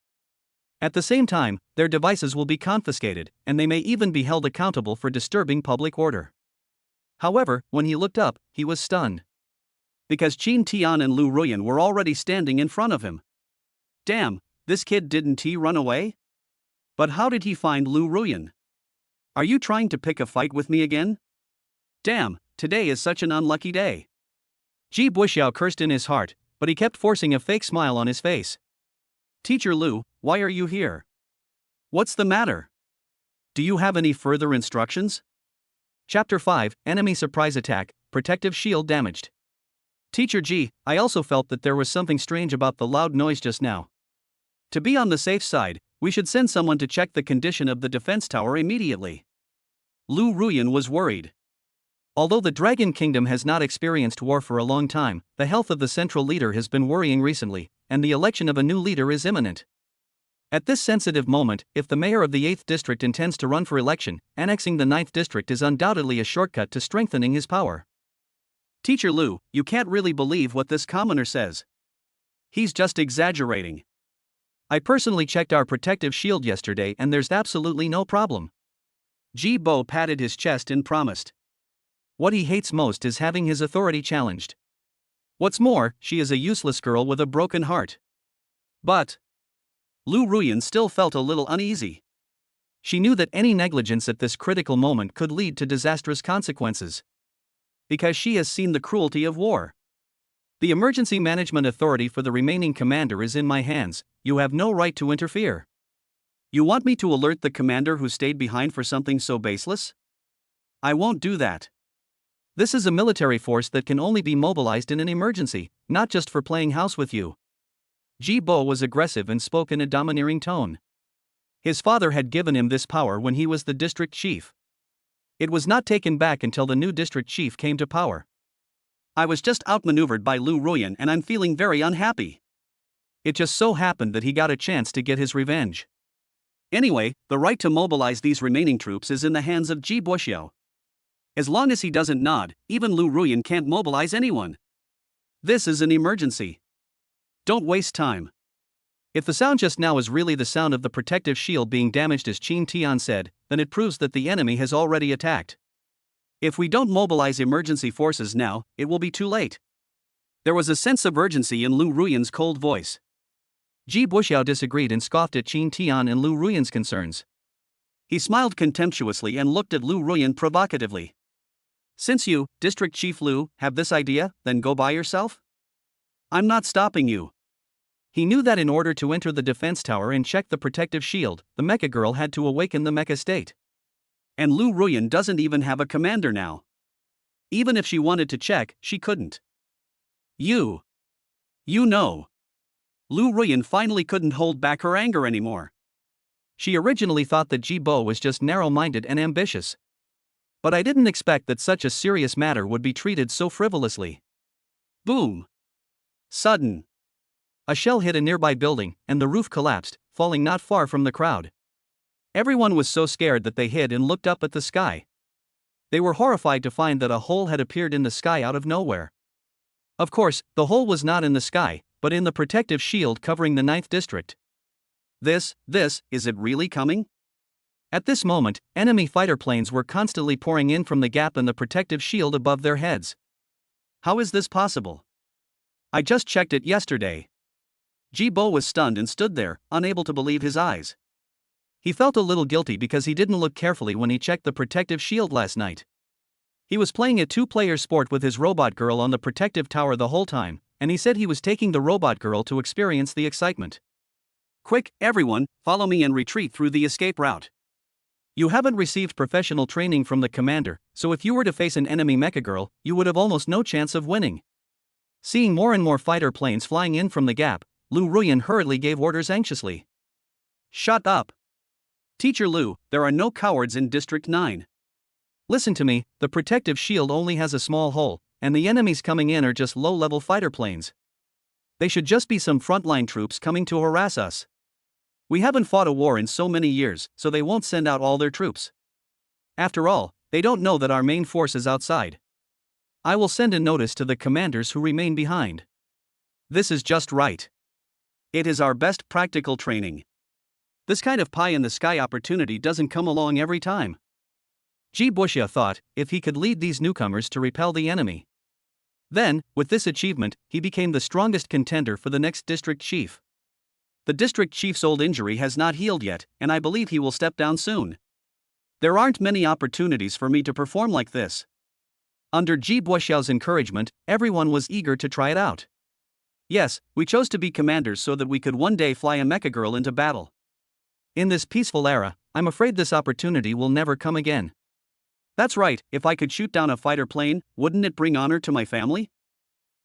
At the same time, their devices will be confiscated, and they may even be held accountable for disturbing public order. However, when he looked up, he was stunned. Because Qin Tian and Lu Ruyan were already standing in front of him. Damn, this kid didn't he run away? But how did he find Lu Ruyan? Are you trying to pick a fight with me again? Damn, today is such an unlucky day. Ji Boxiao cursed in his heart, but he kept forcing a fake smile on his face. Teacher Lu, why are you here? What's the matter? Do you have any further instructions? Chapter 5, Enemy Surprise Attack, Protective Shield Damaged. Teacher Ji, I also felt that there was something strange about the loud noise just now. To be on the safe side, we should send someone to check the condition of the defense tower immediately. Lu Ruyan was worried. Although the Dragon Kingdom has not experienced war for a long time, the health of the central leader has been worrying recently, and the election of a new leader is imminent. At this sensitive moment, if the mayor of the 8th district intends to run for election, annexing the 9th district is undoubtedly a shortcut to strengthening his power. Teacher Lu, you can't really believe what this commoner says. He's just exaggerating. I personally checked our protective shield yesterday and there's absolutely no problem. Ji Bo patted his chest and promised. What he hates most is having his authority challenged. What's more, she is a useless girl with a broken heart. But Lu Ruyan still felt a little uneasy. She knew that any negligence at this critical moment could lead to disastrous consequences. Because she has seen the cruelty of war. The emergency management authority for the remaining commander is in my hands, you have no right to interfere. You want me to alert the commander who stayed behind for something so baseless? I won't do that. This is a military force that can only be mobilized in an emergency, not just for playing house with you. Ji Bo was aggressive and spoke in a domineering tone. His father had given him this power when he was the district chief. It was not taken back until the new district chief came to power. I was just outmaneuvered by Lu Ruyan and I'm feeling very unhappy. It just so happened that he got a chance to get his revenge. Anyway, the right to mobilize these remaining troops is in the hands of Ji Boxiao. As long as he doesn't nod, even Lu Ruyan can't mobilize anyone. This is an emergency. Don't waste time. If the sound just now is really the sound of the protective shield being damaged as Qin Tian said, then it proves that the enemy has already attacked. If we don't mobilize emergency forces now, it will be too late. There was a sense of urgency in Lu Ruyan's cold voice. Ji Boxiao disagreed and scoffed at Qin Tian and Lu Ruyan's concerns. He smiled contemptuously and looked at Lu Ruyan provocatively. Since you, District Chief Lu, have this idea, then go by yourself? I'm not stopping you. He knew that in order to enter the defense tower and check the protective shield, the Mecha Girl had to awaken the Mecha state. And Lu Ruyan doesn't even have a commander now. Even if she wanted to check, she couldn't. You know. Lu Ruyan finally couldn't hold back her anger anymore. She originally thought that Ji Bo was just narrow-minded and ambitious. But I didn't expect that such a serious matter would be treated so frivolously. Boom! Sudden. A shell hit a nearby building, and the roof collapsed, falling not far from the crowd. Everyone was so scared that they hid and looked up at the sky. They were horrified to find that a hole had appeared in the sky out of nowhere. Of course, the hole was not in the sky, but in the protective shield covering the 9th district. Is it really coming? At this moment, enemy fighter planes were constantly pouring in from the gap in the protective shield above their heads. How is this possible? I just checked it yesterday. Ji Bo was stunned and stood there, unable to believe his eyes. He felt a little guilty because he didn't look carefully when he checked the protective shield last night. He was playing a two-player sport with his robot girl on the protective tower the whole time, and he said he was taking the robot girl to experience the excitement. Quick, everyone, follow me and retreat through the escape route. You haven't received professional training from the commander, so if you were to face an enemy Mecha Girl, you would have almost no chance of winning. Seeing more and more fighter planes flying in from the gap, Lu Ruyan hurriedly gave orders anxiously. Shut up. Teacher Lu, there are no cowards in District 9. Listen to me, the protective shield only has a small hole, and the enemies coming in are just low-level fighter planes. They should just be some frontline troops coming to harass us. We haven't fought a war in so many years, so they won't send out all their troops. After all, they don't know that our main force is outside. I will send a notice to the commanders who remain behind. This is just right. It is our best practical training. This kind of pie-in-the-sky opportunity doesn't come along every time. Ji Boxiao thought, if he could lead these newcomers to repel the enemy. Then, with this achievement, he became the strongest contender for the next district chief. The district chief's old injury has not healed yet, and I believe he will step down soon. There aren't many opportunities for me to perform like this. Under Ji Boxiao's encouragement, everyone was eager to try it out. Yes, we chose to be commanders so that we could one day fly a Mecha Girl into battle. In this peaceful era, I'm afraid this opportunity will never come again. That's right, if I could shoot down a fighter plane, wouldn't it bring honor to my family?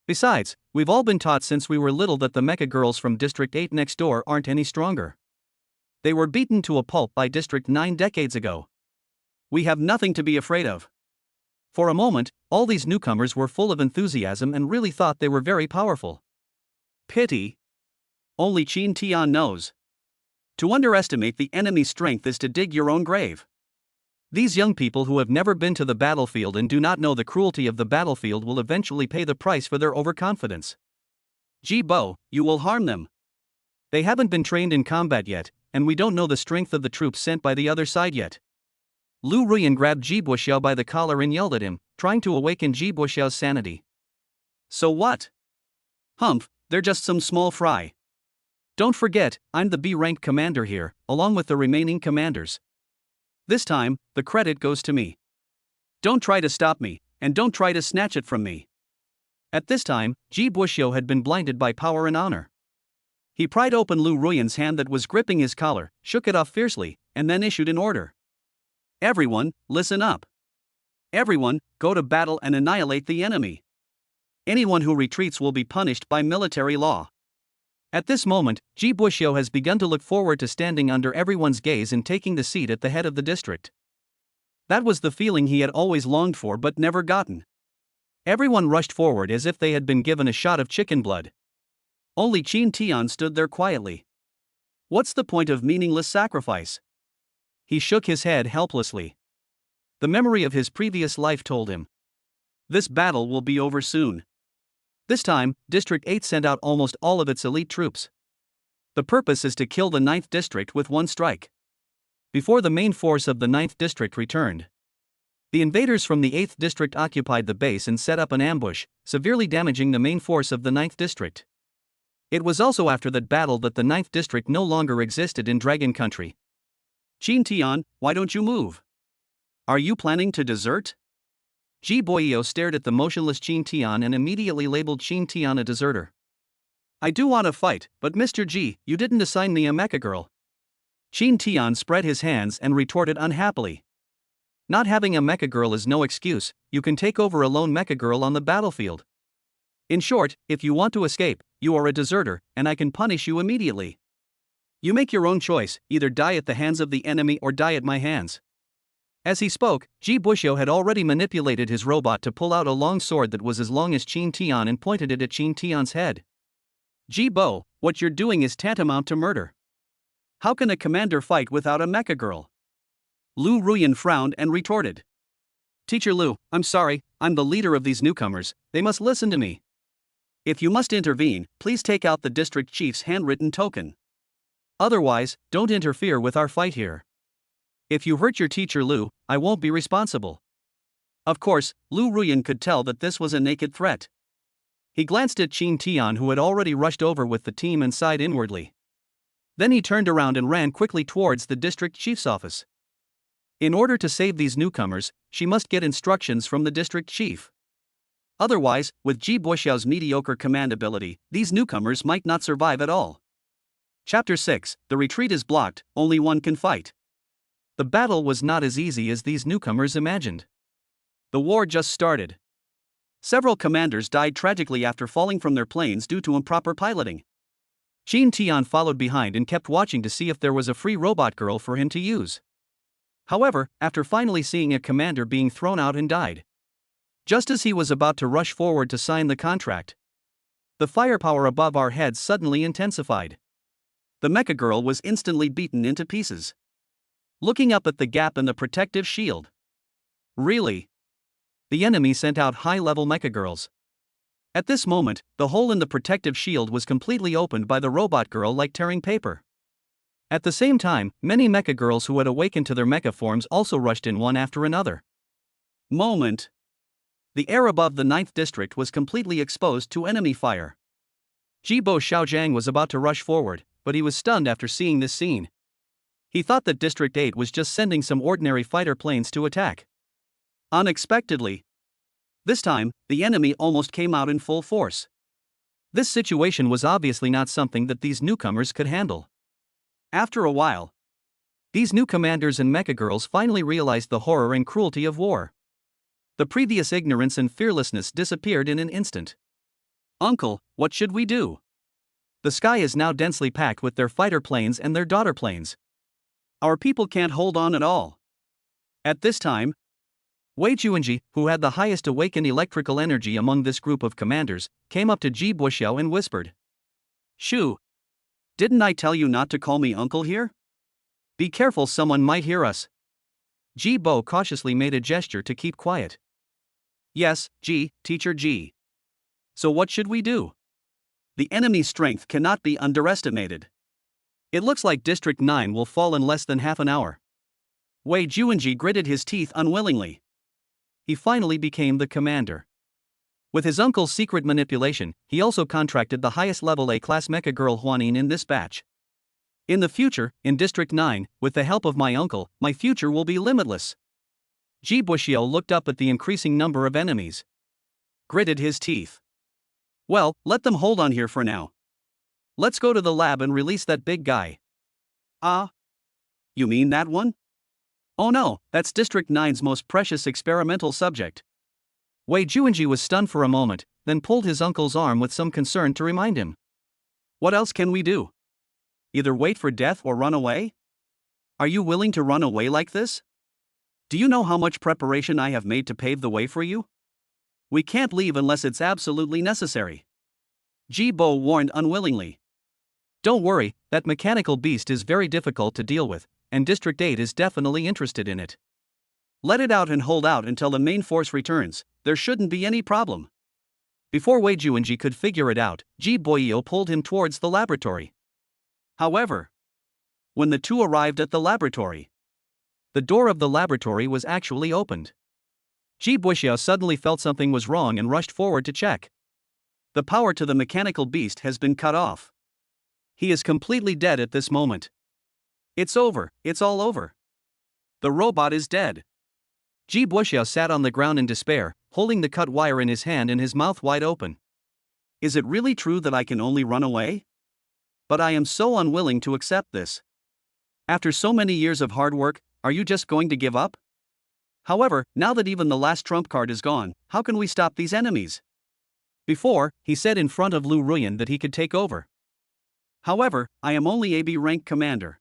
Besides, we've all been taught since we were little that the Mecha Girls from District 8 next door aren't any stronger. They were beaten to a pulp by District 9 decades ago. We have nothing to be afraid of. For a moment, all these newcomers were full of enthusiasm and really thought they were very powerful. Pity. Only Qin Tian knows. To underestimate the enemy's strength is to dig your own grave. These young people who have never been to the battlefield and do not know the cruelty of the battlefield will eventually pay the price for their overconfidence. Ji Bo, you will harm them. They haven't been trained in combat yet, and we don't know the strength of the troops sent by the other side yet. Lu Ruyan grabbed Ji Boxiao by the collar and yelled at him, trying to awaken Ji Boxiao's sanity. So what? Humph, they're just some small fry. Don't forget, I'm the B-ranked commander here, along with the remaining commanders. This time, the credit goes to me. Don't try to stop me, and don't try to snatch it from me. At this time, Ji Boxiao had been blinded by power and honor. He pried open Lu Ruyan's hand that was gripping his collar, shook it off fiercely, and then issued an order. Everyone, listen up. Everyone, go to battle and annihilate the enemy. Anyone who retreats will be punished by military law. At this moment, Ji Boxiao has begun to look forward to standing under everyone's gaze and taking the seat at the head of the district. That was the feeling he had always longed for but never gotten. Everyone rushed forward as if they had been given a shot of chicken blood. Only Qin Tian stood there quietly. What's the point of meaningless sacrifice? He shook his head helplessly. The memory of his previous life told him. This battle will be over soon. This time, District 8 sent out almost all of its elite troops. The purpose is to kill the 9th District with one strike. Before the main force of the 9th District returned, the invaders from the 8th District occupied the base and set up an ambush, severely damaging the main force of the 9th District. It was also after that battle that the 9th District no longer existed in Dragon Country. Qin Tian, why don't you move? Are you planning to desert? Ji Boxiao stared at the motionless Qin Tian and immediately labeled Qin Tian a deserter. I do want to fight, but Mr. Ji, you didn't assign me a mecha girl. Qin Tian spread his hands and retorted unhappily. Not having a mecha girl is no excuse, you can take over a lone mecha girl on the battlefield. In short, if you want to escape, you are a deserter, and I can punish you immediately. You make your own choice, either die at the hands of the enemy or die at my hands. As he spoke, Ji Boxiao had already manipulated his robot to pull out a long sword that was as long as Qin Tian and pointed it at Qin Tian's head. Ji Bo, what you're doing is tantamount to murder. How can a commander fight without a mecha girl? Lu Ruyan frowned and retorted. Teacher Lu, I'm sorry, I'm the leader of these newcomers, they must listen to me. If you must intervene, please take out the district chief's handwritten token. Otherwise, don't interfere with our fight here. If you hurt your teacher Lu, I won't be responsible. Of course, Lu Ruyan could tell that this was a naked threat. He glanced at Qin Tian, who had already rushed over with the team, and sighed inwardly. Then he turned around and ran quickly towards the district chief's office. In order to save these newcomers, she must get instructions from the district chief. Otherwise, with Ji Boxiao's mediocre command ability, these newcomers might not survive at all. Chapter 6, The Retreat is blocked, only one can fight. The battle was not as easy as these newcomers imagined. The war just started. Several commanders died tragically after falling from their planes due to improper piloting. Qin Tian followed behind and kept watching to see if there was a free robot girl for him to use. However, after finally seeing a commander being thrown out and died, just as he was about to rush forward to sign the contract, the firepower above our heads suddenly intensified. The mecha girl was instantly beaten into pieces. Looking up at the gap in the protective shield. Really? The enemy sent out high-level mecha girls. At this moment, the hole in the protective shield was completely opened by the robot girl like tearing paper. At the same time, many mecha girls who had awakened to their mecha forms also rushed in one after another. Moment. The air above the 9th district was completely exposed to enemy fire. Jibo Xiaojiang was about to rush forward, but he was stunned after seeing this scene. He thought that District 8 was just sending some ordinary fighter planes to attack. Unexpectedly, this time, the enemy almost came out in full force. This situation was obviously not something that these newcomers could handle. After a while, these new commanders and mecha girls finally realized the horror and cruelty of war. The previous ignorance and fearlessness disappeared in an instant. Uncle, what should we do? The sky is now densely packed with their fighter planes and their daughter planes. Our people can't hold on at all. At this time, Wei Juanji, who had the highest awakened electrical energy among this group of commanders, came up to Ji Buxiao and whispered. Shu, didn't I tell you not to call me uncle here? Be careful, someone might hear us. Ji Bo cautiously made a gesture to keep quiet. Yes, Ji, Teacher Ji. So what should we do? The enemy's strength cannot be underestimated. It looks like District 9 will fall in less than half an hour. Wei Juanji gritted his teeth unwillingly. He finally became the commander. With his uncle's secret manipulation, he also contracted the highest level A-class Mecha Girl Huanin in this batch. In the future, in District 9, with the help of my uncle, my future will be limitless. Ji Buxiao looked up at the increasing number of enemies. Gritted his teeth. Well, let them hold on here for now. Let's go to the lab and release that big guy. Ah? You mean that one? Oh no, that's District 9's most precious experimental subject. Wei Juanji was stunned for a moment, then pulled his uncle's arm with some concern to remind him. What else can we do? Either wait for death or run away? Are you willing to run away like this? Do you know how much preparation I have made to pave the way for you? We can't leave unless it's absolutely necessary. Ji Bo warned unwillingly. Don't worry, that mechanical beast is very difficult to deal with, and District 8 is definitely interested in it. Let it out and hold out until the main force returns, there shouldn't be any problem. Before Wei Juanji could figure it out, Ji Boyo pulled him towards the laboratory. However, when the two arrived at the laboratory, the door of the laboratory was actually opened. Ji Buxiao suddenly felt something was wrong and rushed forward to check. The power to the mechanical beast has been cut off. He is completely dead at this moment. It's over, it's all over. The robot is dead. Ji Buxiao sat on the ground in despair, holding the cut wire in his hand and his mouth wide open. Is it really true that I can only run away? But I am so unwilling to accept this. After so many years of hard work, are you just going to give up? However, now that even the last trump card is gone, how can we stop these enemies? Before, he said in front of Lu Ruyan that he could take over. However, I am only a B-rank commander.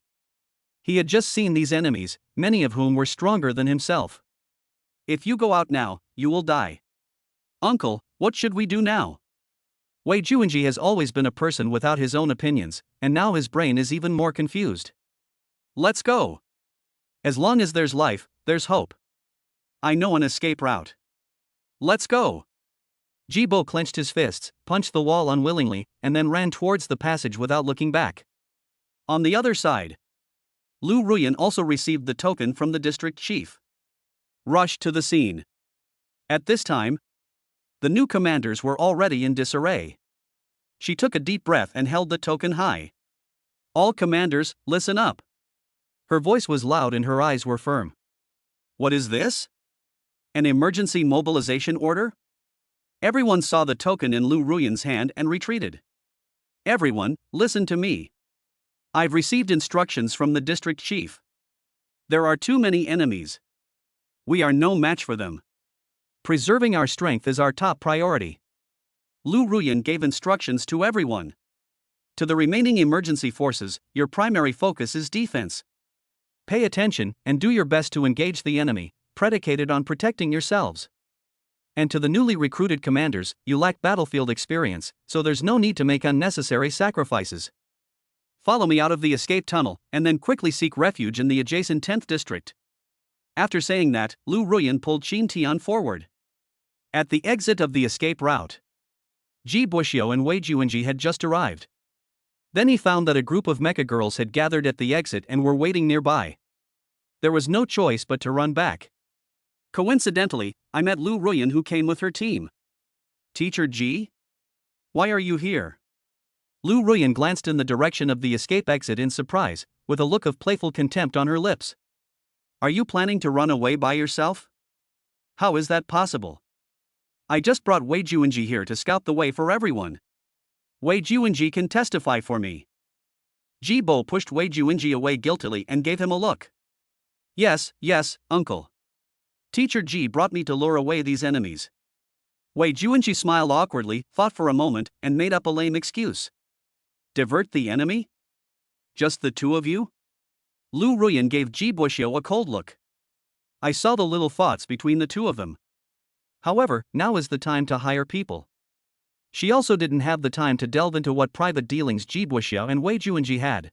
He had just seen these enemies, many of whom were stronger than himself. If you go out now, you will die. Uncle, what should we do now? Wei Juanji has always been a person without his own opinions, and now his brain is even more confused. Let's go. As long as there's life, there's hope. I know an escape route. Let's go. Ji Bo clenched his fists, punched the wall unwillingly, and then ran towards the passage without looking back. On the other side, Lu Ruyan also received the token from the district chief. Rushed to the scene. At this time, the new commanders were already in disarray. She took a deep breath and held the token high. All commanders, listen up. Her voice was loud and her eyes were firm. What is this? An emergency mobilization order? Everyone saw the token in Lu Ruyan's hand and retreated. Everyone, listen to me. I've received instructions from the district chief. There are too many enemies. We are no match for them. Preserving our strength is our top priority. Lu Ruyan gave instructions to everyone. To the remaining emergency forces, your primary focus is defense. Pay attention and do your best to engage the enemy, predicated on protecting yourselves. And to the newly recruited commanders, you lack battlefield experience, so there's no need to make unnecessary sacrifices. Follow me out of the escape tunnel, and then quickly seek refuge in the adjacent 10th district. After saying that, Lu Ruyan pulled Qin Tian forward. At the exit of the escape route, Ji Buxiao and Wei Juanji had just arrived. Then he found that a group of Mecha Girls had gathered at the exit and were waiting nearby. There was no choice but to run back. Coincidentally, I met Lu Ruyan who came with her team. Teacher Ji? Why are you here? Lu Ruyan glanced in the direction of the escape exit in surprise, with a look of playful contempt on her lips. Are you planning to run away by yourself? How is that possible? I just brought Wei Juanji here to scout the way for everyone. Wei Juanji can testify for me. Ji Bo pushed Wei Juanji away guiltily and gave him a look. Yes, uncle. Teacher Ji brought me to lure away these enemies. Wei Juanji smiled awkwardly, thought for a moment, and made up a lame excuse. Divert the enemy? Just the two of you? Lu Ruyan gave Ji Buxiao a cold look. I saw the little thoughts between the two of them. However, now is the time to hire people. She also didn't have the time to delve into what private dealings Ji Buxiao and Wei Juanji had.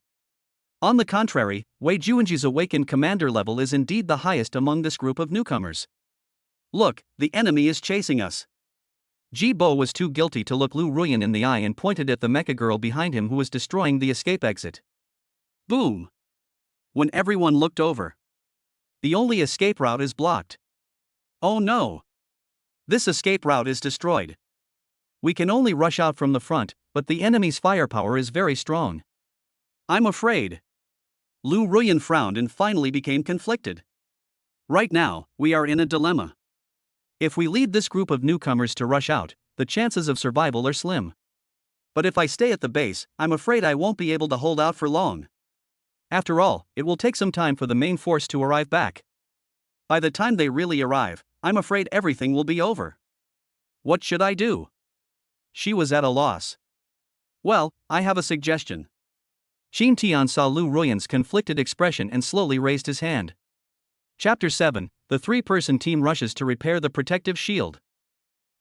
On the contrary, Wei Juanji's awakened commander level is indeed the highest among this group of newcomers. Look, the enemy is chasing us. Ji Bo was too guilty to look Lu Ruyan in the eye and pointed at the mecha girl behind him who was destroying the escape exit. Boom! When everyone looked over, the only escape route is blocked. Oh no! This escape route is destroyed. We can only rush out from the front, but the enemy's firepower is very strong. I'm afraid. Lu Ruyan frowned and finally became conflicted. Right now, we are in a dilemma. If we lead this group of newcomers to rush out, the chances of survival are slim. But if I stay at the base, I'm afraid I won't be able to hold out for long. After all, it will take some time for the main force to arrive back. By the time they really arrive, I'm afraid everything will be over. What should I do? She was at a loss. Well, I have a suggestion. Qin Tian saw Lu Ruyan's conflicted expression and slowly raised his hand. Chapter 7, the three-person team rushes to repair the protective shield.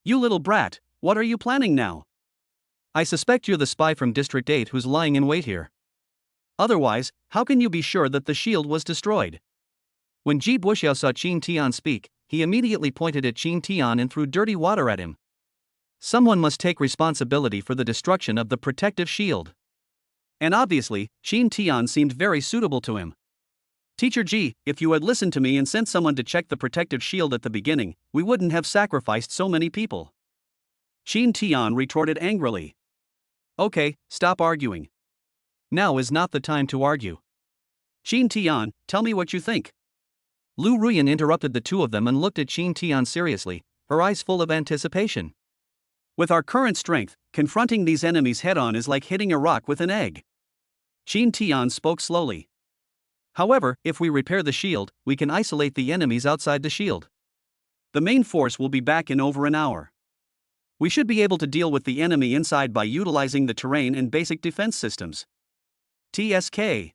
You little brat, what are you planning now? I suspect you're the spy from District 8 who's lying in wait here. Otherwise, how can you be sure that the shield was destroyed? When Ji Buxiao saw Qin Tian speak, he immediately pointed at Qin Tian and threw dirty water at him. Someone must take responsibility for the destruction of the protective shield. And obviously, Qin Tian seemed very suitable to him. Teacher Ji, if you had listened to me and sent someone to check the protective shield at the beginning, we wouldn't have sacrificed so many people. Qin Tian retorted angrily. Okay, stop arguing. Now is not the time to argue. Qin Tian, tell me what you think. Lu Ruyan interrupted the two of them and looked at Qin Tian seriously, her eyes full of anticipation. With our current strength, confronting these enemies head-on is like hitting a rock with an egg. Qin Tian spoke slowly. However, if we repair the shield, we can isolate the enemies outside the shield. The main force will be back in over an hour. We should be able to deal with the enemy inside by utilizing the terrain and basic defense systems. TSK.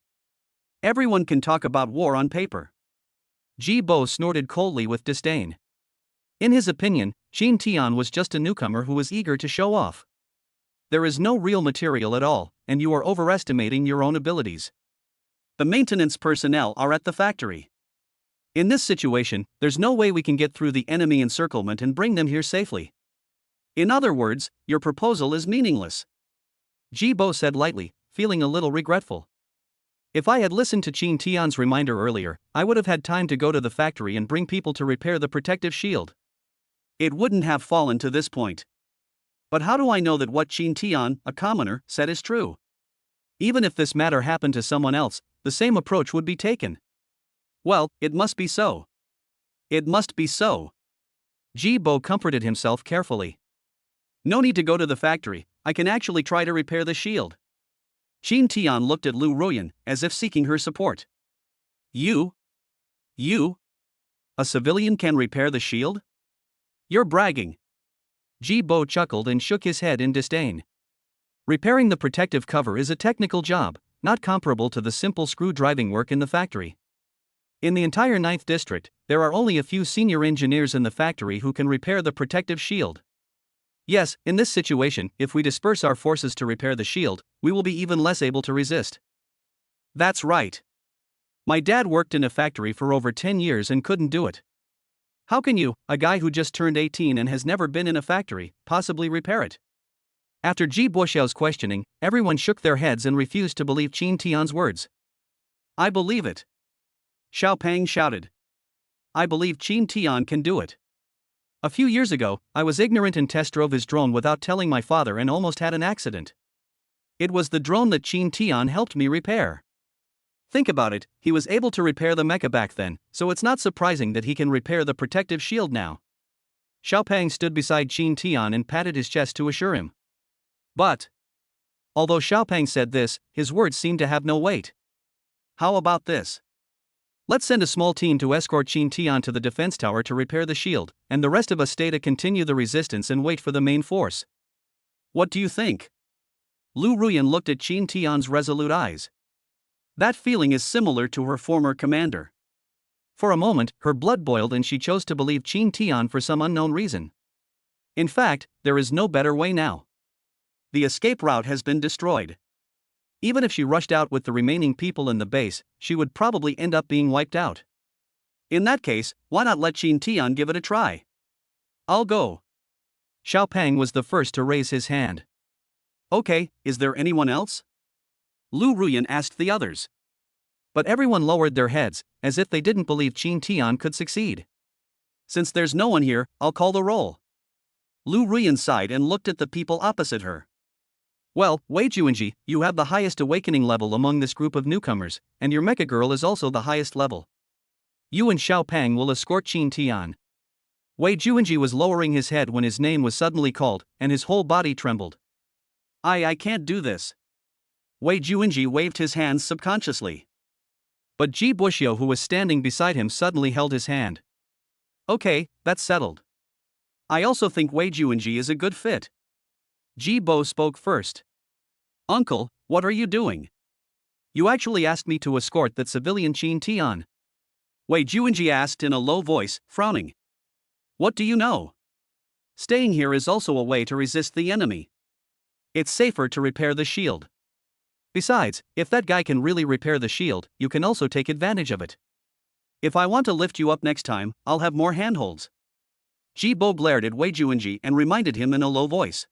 Everyone can talk about war on paper. Ji Bo snorted coldly with disdain. In his opinion, Qin Tian was just a newcomer who was eager to show off. There is no real material at all, and you are overestimating your own abilities. The maintenance personnel are at the factory. In this situation, there's no way we can get through the enemy encirclement and bring them here safely. In other words, your proposal is meaningless. Ji Bo said lightly, feeling a little regretful. If I had listened to Qin Tian's reminder earlier, I would have had time to go to the factory and bring people to repair the protective shield. It wouldn't have fallen to this point. But how do I know that what Qin Tian, a commoner, said is true? Even if this matter happened to someone else, the same approach would be taken. Well, it must be so. It must be so. Ji Bo comforted himself carefully. No need to go to the factory, I can actually try to repair the shield. Qin Tian looked at Lu Ruyan, as if seeking her support. You? A civilian can repair the shield? You're bragging. Ji Bo chuckled and shook his head in disdain. Repairing the protective cover is a technical job, not comparable to the simple screw-driving work in the factory. In the entire 9th district, there are only a few senior engineers in the factory who can repair the protective shield. Yes, in this situation, if we disperse our forces to repair the shield, we will be even less able to resist. That's right. My dad worked in a factory for over 10 years and couldn't do it. How can you, a guy who just turned 18 and has never been in a factory, possibly repair it? After Ji Buxiao's questioning, everyone shook their heads and refused to believe Qin Tian's words. I believe it. Xiao Pang shouted. I believe Qin Tian can do it. A few years ago, I was ignorant and test drove his drone without telling my father and almost had an accident. It was the drone that Qin Tian helped me repair. Think about it, he was able to repair the mecha back then, so it's not surprising that he can repair the protective shield now. Xiao Pang stood beside Qin Tian and patted his chest to assure him. But, although Xiao Pang said this, his words seemed to have no weight. How about this? Let's send a small team to escort Qin Tian to the defense tower to repair the shield, and the rest of us stay to continue the resistance and wait for the main force. What do you think? Lu Ruyan looked at Qin Tian's resolute eyes. That feeling is similar to her former commander. For a moment, her blood boiled and she chose to believe Qin Tian for some unknown reason. In fact, there is no better way now. The escape route has been destroyed. Even if she rushed out with the remaining people in the base, she would probably end up being wiped out. In that case, why not let Qin Tian give it a try? I'll go. Xiao Pang was the first to raise his hand. Okay, is there anyone else? Lu Ruyan asked the others. But everyone lowered their heads, as if they didn't believe Qin Tian could succeed. Since there's no one here, I'll call the roll. Lu Ruyan sighed and looked at the people opposite her. Well, Wei Juanji, you have the highest awakening level among this group of newcomers, and your Mecha Girl is also the highest level. You and Xiao Pang will escort Qin Tian. Wei Juanji was lowering his head when his name was suddenly called, and his whole body trembled. I can't do this. Wei Juanji waved his hands subconsciously. But Ji Buxiu, who was standing beside him, suddenly held his hand. Okay, that's settled. I also think Wei Juanji is a good fit. Ji Bo spoke first. Uncle, what are you doing? You actually asked me to escort that civilian Qin Tian. Wei Juanji asked in a low voice, frowning. What do you know? Staying here is also a way to resist the enemy. It's safer to repair the shield. Besides, if that guy can really repair the shield, you can also take advantage of it. If I want to lift you up next time, I'll have more handholds. Ji Bo glared at Wei Juanji and reminded him in a low voice.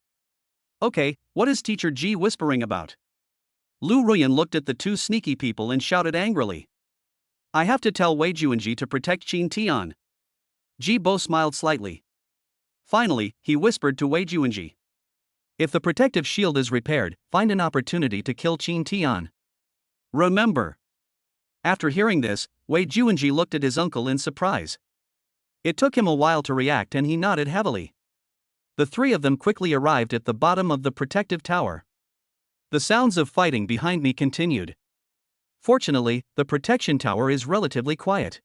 Okay, what is Teacher Ji whispering about? Lu Ruyan looked at the two sneaky people and shouted angrily. I have to tell Wei Juanji to protect Qin Tian. Ji Bo smiled slightly. Finally, he whispered to Wei Juanji. If the protective shield is repaired, find an opportunity to kill Qin Tian. Remember. After hearing this, Wei Juanji looked at his uncle in surprise. It took him a while to react and he nodded heavily. The three of them quickly arrived at the bottom of the protective tower. The sounds of fighting behind me continued. Fortunately, the protection tower is relatively quiet.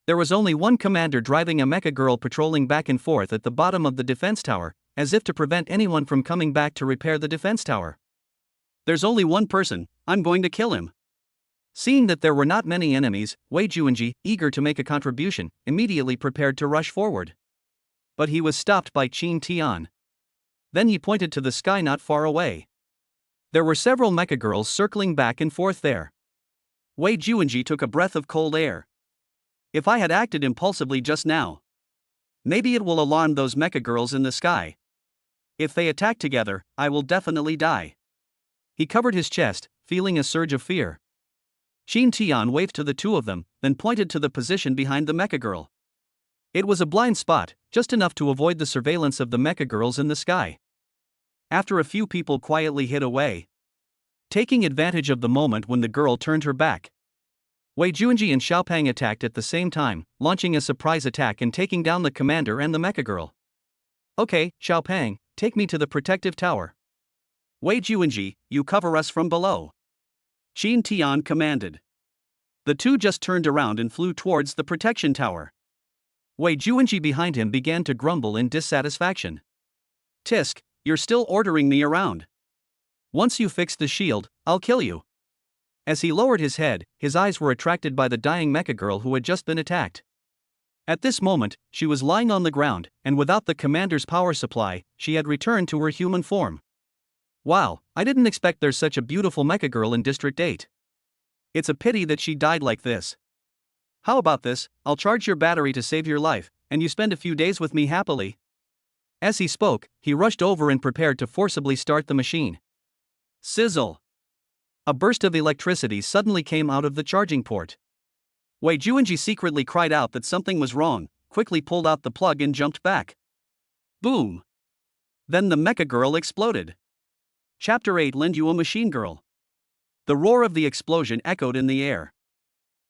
There was only one commander driving a Mecha Girl patrolling back and forth at the bottom of the defense tower, as if to prevent anyone from coming back to repair the defense tower. There's only one person, I'm going to kill him. Seeing that there were not many enemies, Wei Juanji, eager to make a contribution, immediately prepared to rush forward. But he was stopped by Qin Tian. Then he pointed to the sky not far away. There were several Mecha Girls circling back and forth there. Wei Juanji took a breath of cold air. If I had acted impulsively just now, maybe it will alarm those Mecha Girls in the sky. If they attack together, I will definitely die. He covered his chest, feeling a surge of fear. Qin Tian waved to the two of them, then pointed to the position behind the Mecha Girl. It was a blind spot, just enough to avoid the surveillance of the Mecha Girls in the sky. After a few people quietly hid away, taking advantage of the moment when the girl turned her back, Wei Juanji and Xiao Pang attacked at the same time, launching a surprise attack and taking down the commander and the Mecha Girl. Okay, Xiao Pang, take me to the protective tower. Wei Juanji, you cover us from below. Qin Tian commanded. The two just turned around and flew towards the protection tower. Wei Juanji behind him began to grumble in dissatisfaction. Tisk, you're still ordering me around. Once you fix the shield, I'll kill you. As he lowered his head, his eyes were attracted by the dying Mecha Girl who had just been attacked. At this moment, she was lying on the ground, and without the commander's power supply, she had returned to her human form. Wow, I didn't expect there's such a beautiful Mecha Girl in District 8. It's a pity that she died like this. How about this, I'll charge your battery to save your life, and you spend a few days with me happily. As he spoke, he rushed over and prepared to forcibly start the machine. Sizzle! A burst of electricity suddenly came out of the charging port. Wei Juanji secretly cried out that something was wrong, quickly pulled out the plug and jumped back. Boom! Then the Mecha Girl exploded. Chapter 8 Lend you a machine girl. The roar of the explosion echoed in the air.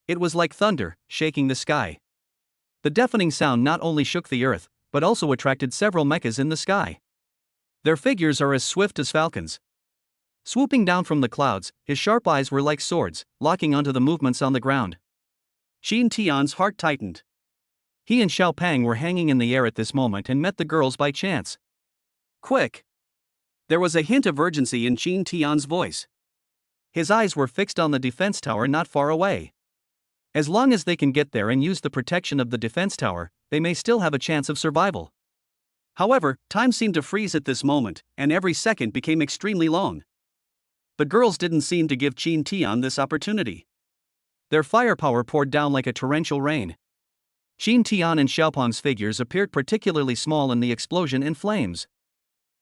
It was like thunder, shaking the sky. The deafening sound not only shook the earth, but also attracted several mechas in the sky. Their figures are as swift as falcons. Swooping down from the clouds, his sharp eyes were like swords, locking onto the movements on the ground. Qin Tian's heart tightened. He and Xiao Pang were hanging in the air at this moment and met the girls by chance. Quick! There was a hint of urgency in Qin Tian's voice. His eyes were fixed on the defense tower not far away. As long as they can get there and use the protection of the defense tower, they may still have a chance of survival. However, time seemed to freeze at this moment, and every second became extremely long. The girls didn't seem to give Qin Tian this opportunity. Their firepower poured down like a torrential rain. Qin Tian and Xiaopeng's figures appeared particularly small in the explosion and flames.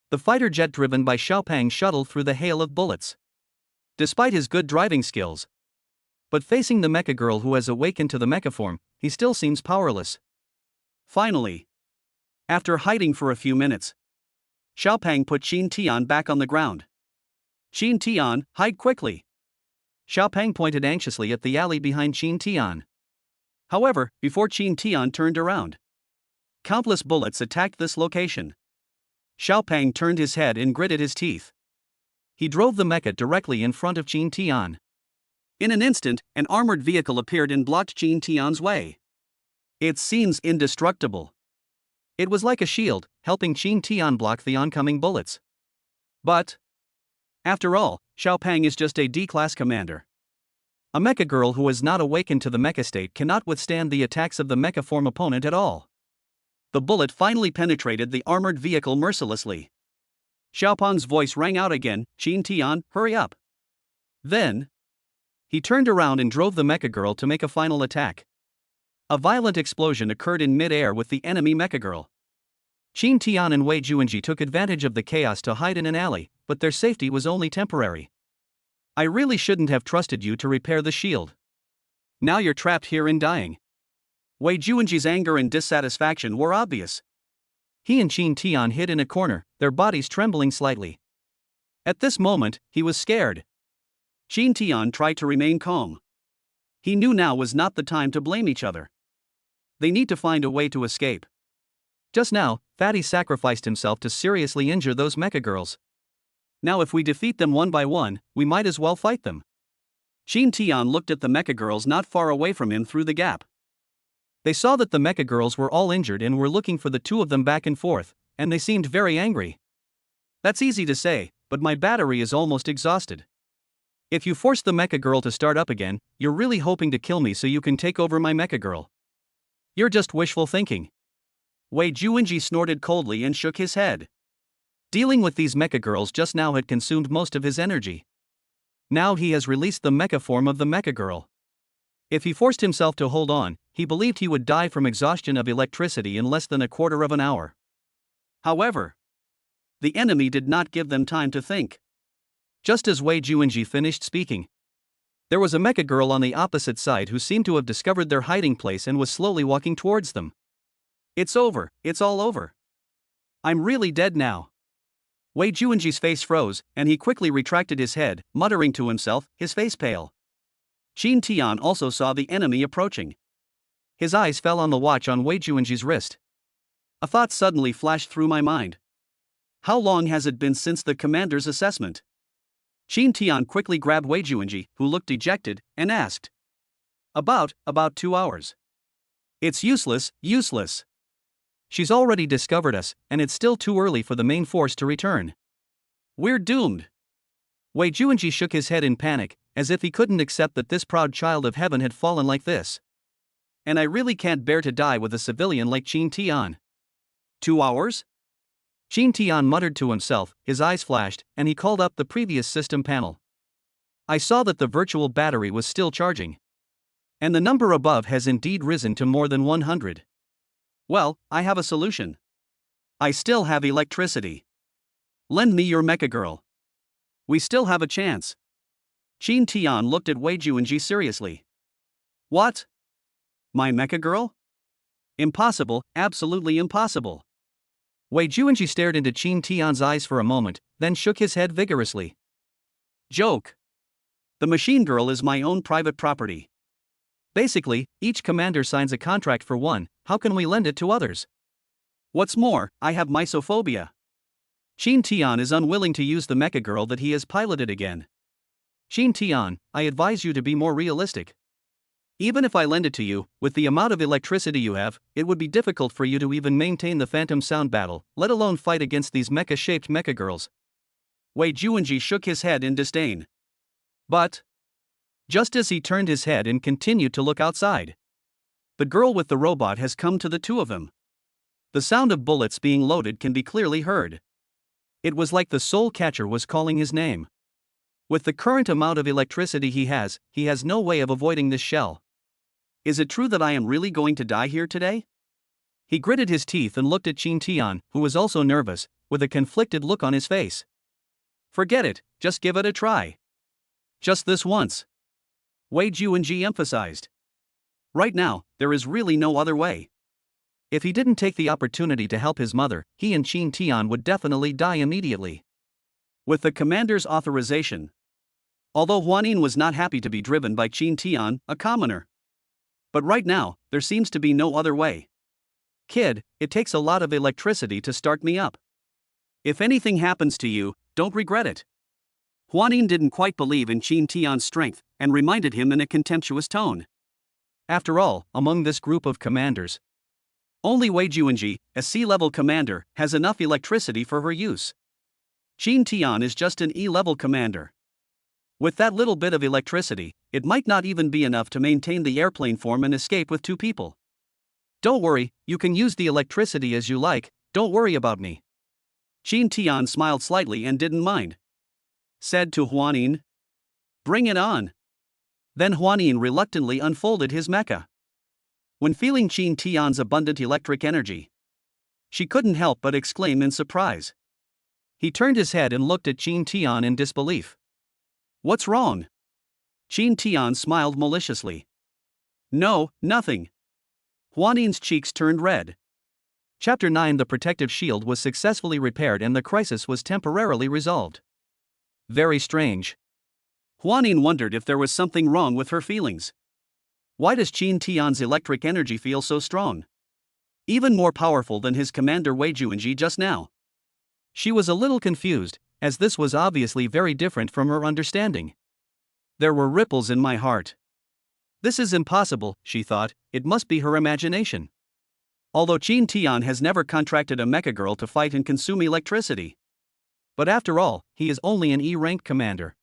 The fighter jet driven by Xiaopeng shuttled through the hail of bullets. Despite his good driving skills. But facing the mecha girl who has awakened to the mecha form, he still seems powerless. Finally, after hiding for a few minutes, Xiaopeng put Qin Tian back on the ground. Qin Tian, hide quickly. Xiaopeng pointed anxiously at the alley behind Qin Tian. However, before Qin Tian turned around, countless bullets attacked this location. Xiaopeng turned his head and gritted his teeth. He drove the mecha directly in front of Qin Tian. In an instant, an armored vehicle appeared and blocked Qin Tian's way. It seems indestructible. It was like a shield, helping Qin Tian block the oncoming bullets. But, after all, Xiaopeng is just a D-class commander. A mecha girl who has not awakened to the mecha state cannot withstand the attacks of the mecha form opponent at all. The bullet finally penetrated the armored vehicle mercilessly. Xiaopeng's voice rang out again, Qin Tian, hurry up. Then, he turned around and drove the mecha girl to make a final attack. A violent explosion occurred in mid-air with the enemy mecha girl. Qin Tian and Wei Juanji took advantage of the chaos to hide in an alley, but their safety was only temporary. I really shouldn't have trusted you to repair the shield. Now you're trapped here and dying. Wei Juanji's anger and dissatisfaction were obvious. He and Qin Tian hid in a corner, their bodies trembling slightly. At this moment, he was scared. Qin Tian tried to remain calm. He knew now was not the time to blame each other. They need to find a way to escape. Just now, Fatty sacrificed himself to seriously injure those mecha girls. Now if we defeat them one by one, we might as well fight them. Qin Tian looked at the mecha girls not far away from him through the gap. They saw that the mecha girls were all injured and were looking for the two of them back and forth, and they seemed very angry. That's easy to say, but my battery is almost exhausted. If you force the mecha girl to start up again, you're really hoping to kill me so you can take over my mecha girl. You're just wishful thinking. Wei Juanji snorted coldly and shook his head. Dealing with these mecha girls just now had consumed most of his energy. Now he has released the mecha form of the mecha girl. If he forced himself to hold on, he believed he would die from exhaustion of electricity in less than a quarter of an hour. However, the enemy did not give them time to think. Just as Wei Juanji finished speaking, there was a mecha girl on the opposite side who seemed to have discovered their hiding place and was slowly walking towards them. It's over, it's all over. I'm really dead now. Wei Juanji's face froze, and he quickly retracted his head, muttering to himself, his face pale. Qin Tian also saw the enemy approaching. His eyes fell on the watch on Wei Juanji's wrist. A thought suddenly flashed through my mind. How long has it been since the commander's assessment? Qin Tian quickly grabbed Wei Juanji, who looked dejected, and asked. About 2 hours. It's useless. She's already discovered us, and it's still too early for the main force to return. We're doomed. Wei Juanji shook his head in panic, as if he couldn't accept that this proud child of heaven had fallen like this. And I really can't bear to die with a civilian like Qin Tian. 2 hours? Qin Tian muttered to himself, his eyes flashed, and he called up the previous system panel. I saw that the virtual battery was still charging. And the number above has indeed risen to more than 100. Well, I have a solution. I still have electricity. Lend me your mecha girl. We still have a chance. Qin Tian looked at Wei Juanji seriously. What? My mecha girl? Impossible, absolutely impossible. Wei Juanji stared into Qin Tian's eyes for a moment, then shook his head vigorously. Joke. The machine girl is my own private property. Basically, each commander signs a contract for one, how can we lend it to others? What's more, I have mysophobia. Qin Tian is unwilling to use the mecha girl that he has piloted again. Qin Tian, I advise you to be more realistic. Even if I lend it to you, with the amount of electricity you have, it would be difficult for you to even maintain the phantom sound battle, let alone fight against these mecha-shaped mecha girls. Wei Juanji shook his head in disdain. But just as he turned his head and continued to look outside. The girl with the robot has come to the two of them. The sound of bullets being loaded can be clearly heard. It was like the soul catcher was calling his name. With the current amount of electricity he has no way of avoiding this shell. Is it true that I am really going to die here today? He gritted his teeth and looked at Qin Tian, who was also nervous, with a conflicted look on his face. Forget it, just give it a try. Just this once. Wei Juanji emphasized. Right now, there is really no other way. If he didn't take the opportunity to help his mother, he and Qin Tian would definitely die immediately. With the commander's authorization. Although Huanin was not happy to be driven by Qin Tian, a commoner. But right now, there seems to be no other way. Kid, it takes a lot of electricity to start me up. If anything happens to you, don't regret it. Huanin didn't quite believe in Qin Tian's strength, and reminded him in a contemptuous tone. After all, among this group of commanders, only Wei Juanji, a sea-level commander, has enough electricity for her use. Qin Tian is just an E-level commander. With that little bit of electricity, it might not even be enough to maintain the airplane form and escape with two people. Don't worry, you can use the electricity as you like, don't worry about me. Qin Tian smiled slightly and didn't mind. Said to Huanin. Bring it on. Then Huanin reluctantly unfolded his mecha. When feeling Qin Tian's abundant electric energy, she couldn't help but exclaim in surprise. He turned his head and looked at Qin Tian in disbelief. What's wrong? Qin Tian smiled maliciously. No, nothing. Huanin's cheeks turned red. Chapter 9. The protective shield was successfully repaired and the crisis was temporarily resolved. Very strange. Huanin wondered if there was something wrong with her feelings. Why does Qin Tian's electric energy feel so strong? Even more powerful than his commander Wei Juanji just now. She was a little confused, as this was obviously very different from her understanding. There were ripples in my heart. This is impossible, she thought, it must be her imagination. Although Qin Tian has never contracted a Mecha Girl to fight and consume electricity. But after all, he is only an E-rank commander.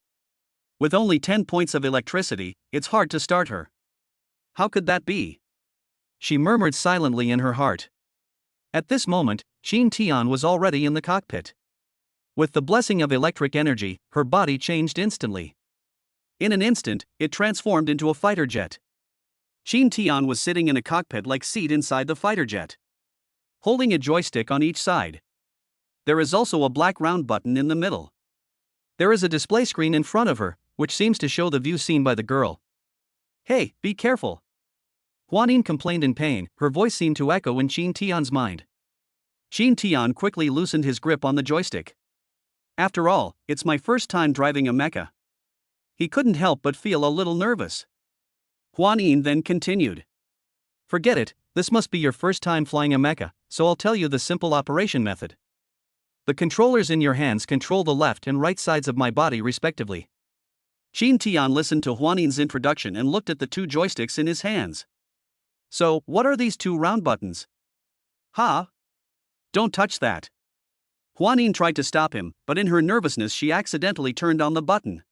With only 10 points of electricity, it's hard to start her. How could that be? She murmured silently in her heart. At this moment, Qin Tian was already in the cockpit. With the blessing of electric energy, her body changed instantly. In an instant, it transformed into a fighter jet. Qin Tian was sitting in a cockpit-like seat inside the fighter jet, holding a joystick on each side. There is also a black round button in the middle. There is a display screen in front of her, which seems to show the view seen by the girl. Hey, be careful. Huanin complained in pain, her voice seemed to echo in Qin Tian's mind. Qin Tian quickly loosened his grip on the joystick. After all, it's my first time driving a mecha. He couldn't help but feel a little nervous. Huanin then continued. Forget it, this must be your first time flying a mecha, so I'll tell you the simple operation method. The controllers in your hands control the left and right sides of my body respectively. Qin Tian listened to Huanin's introduction and looked at the two joysticks in his hands. So, what are these two round buttons? Ha! Don't touch that. Huanin tried to stop him, but in her nervousness she accidentally turned on the button.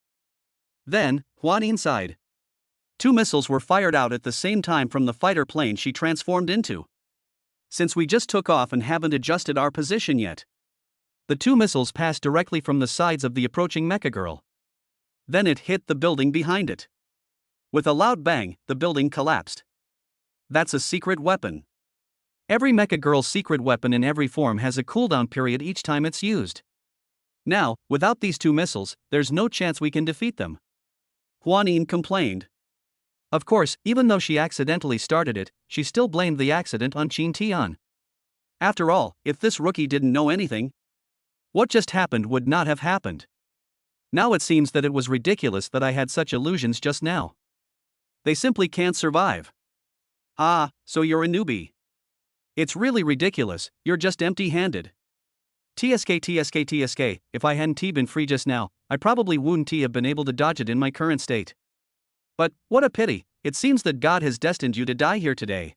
Then, Huanin sighed. 2 missiles were fired out at the same time from the fighter plane she transformed into. Since we just took off and haven't adjusted our position yet. The 2 missiles passed directly from the sides of the approaching Mecha Girl. Then it hit the building behind it. With a loud bang, the building collapsed. That's a secret weapon. Every Mecha Girl's secret weapon in every form has a cooldown period each time it's used. Now, without these 2 missiles, there's no chance we can defeat them. Huanin complained. Of course, even though she accidentally started it, she still blamed the accident on Qin Tian. After all, if this rookie didn't know anything, what just happened would not have happened. Now it seems that it was ridiculous that I had such illusions just now. They simply can't survive. Ah, so you're a newbie. It's really ridiculous, you're just empty-handed. TSK, if I hadn't been free just now, I probably wouldn't have been able to dodge it in my current state. But, what a pity, it seems that God has destined you to die here today.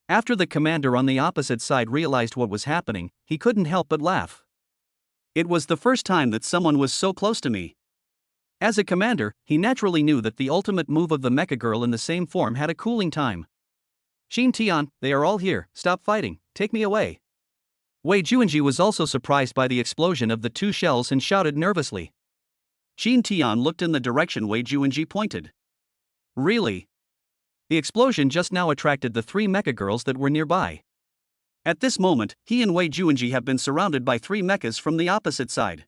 After the commander on the opposite side realized what was happening, he couldn't help but laugh. It was the first time that someone was so close to me. As a commander, he naturally knew that the ultimate move of the Mecha Girl in the same form had a cooling time. Qin Tian, they are all here, stop fighting, take me away. Wei Juanji was also surprised by the explosion of the two shells and shouted nervously. Qin Tian looked in the direction Wei Juanji pointed. Really? The explosion just now attracted the three Mecha Girls that were nearby. At this moment, he and Wei Juanji have been surrounded by three mechas from the opposite side.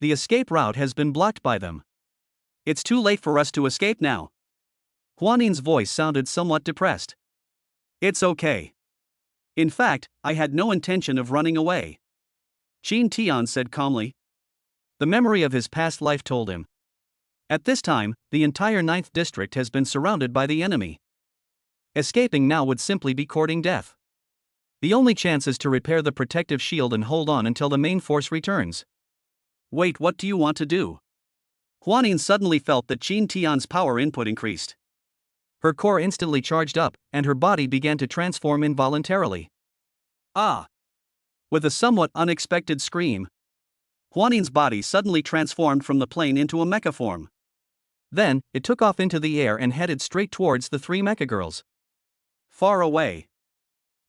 The escape route has been blocked by them. It's too late for us to escape now. Huanin's voice sounded somewhat depressed. It's okay. In fact, I had no intention of running away. Qin Tian said calmly. The memory of his past life told him. At this time, the entire 9th district has been surrounded by the enemy. Escaping now would simply be courting death. The only chance is to repair the protective shield and hold on until the main force returns. Wait, what do you want to do? Huanin suddenly felt that Qin Tian's power input increased. Her core instantly charged up, and her body began to transform involuntarily. Ah! With a somewhat unexpected scream, Huanin's body suddenly transformed from the plane into a mecha form. Then, it took off into the air and headed straight towards the three Mecha Girls. Far away,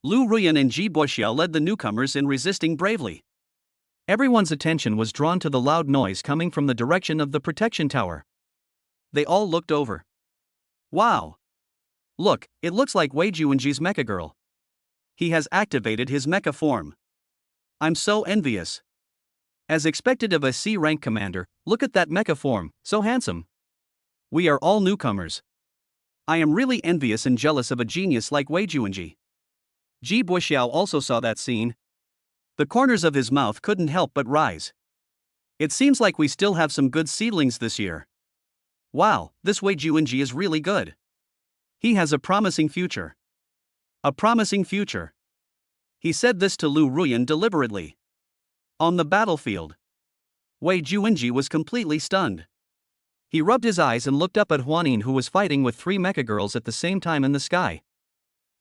Lu Ruyan and Ji Boxiao led the newcomers in resisting bravely. Everyone's attention was drawn to the loud noise coming from the direction of the protection tower. They all looked over. Wow! Look, it looks like Wei Juanji's Mecha Girl. He has activated his mecha form. I'm so envious. As expected of a C-rank commander, look at that mecha form, so handsome. We are all newcomers. I am really envious and jealous of a genius like Wei Juanji. Ji Boxiao also saw that scene. The corners of his mouth couldn't help but rise. It seems like we still have some good seedlings this year. Wow, this Wei Juanji is really good. He has a promising future. A promising future. He said this to Lu Ruyan deliberately. On the battlefield, Wei Juanji was completely stunned. He rubbed his eyes and looked up at Huanin, who was fighting with three Mecha Girls at the same time in the sky.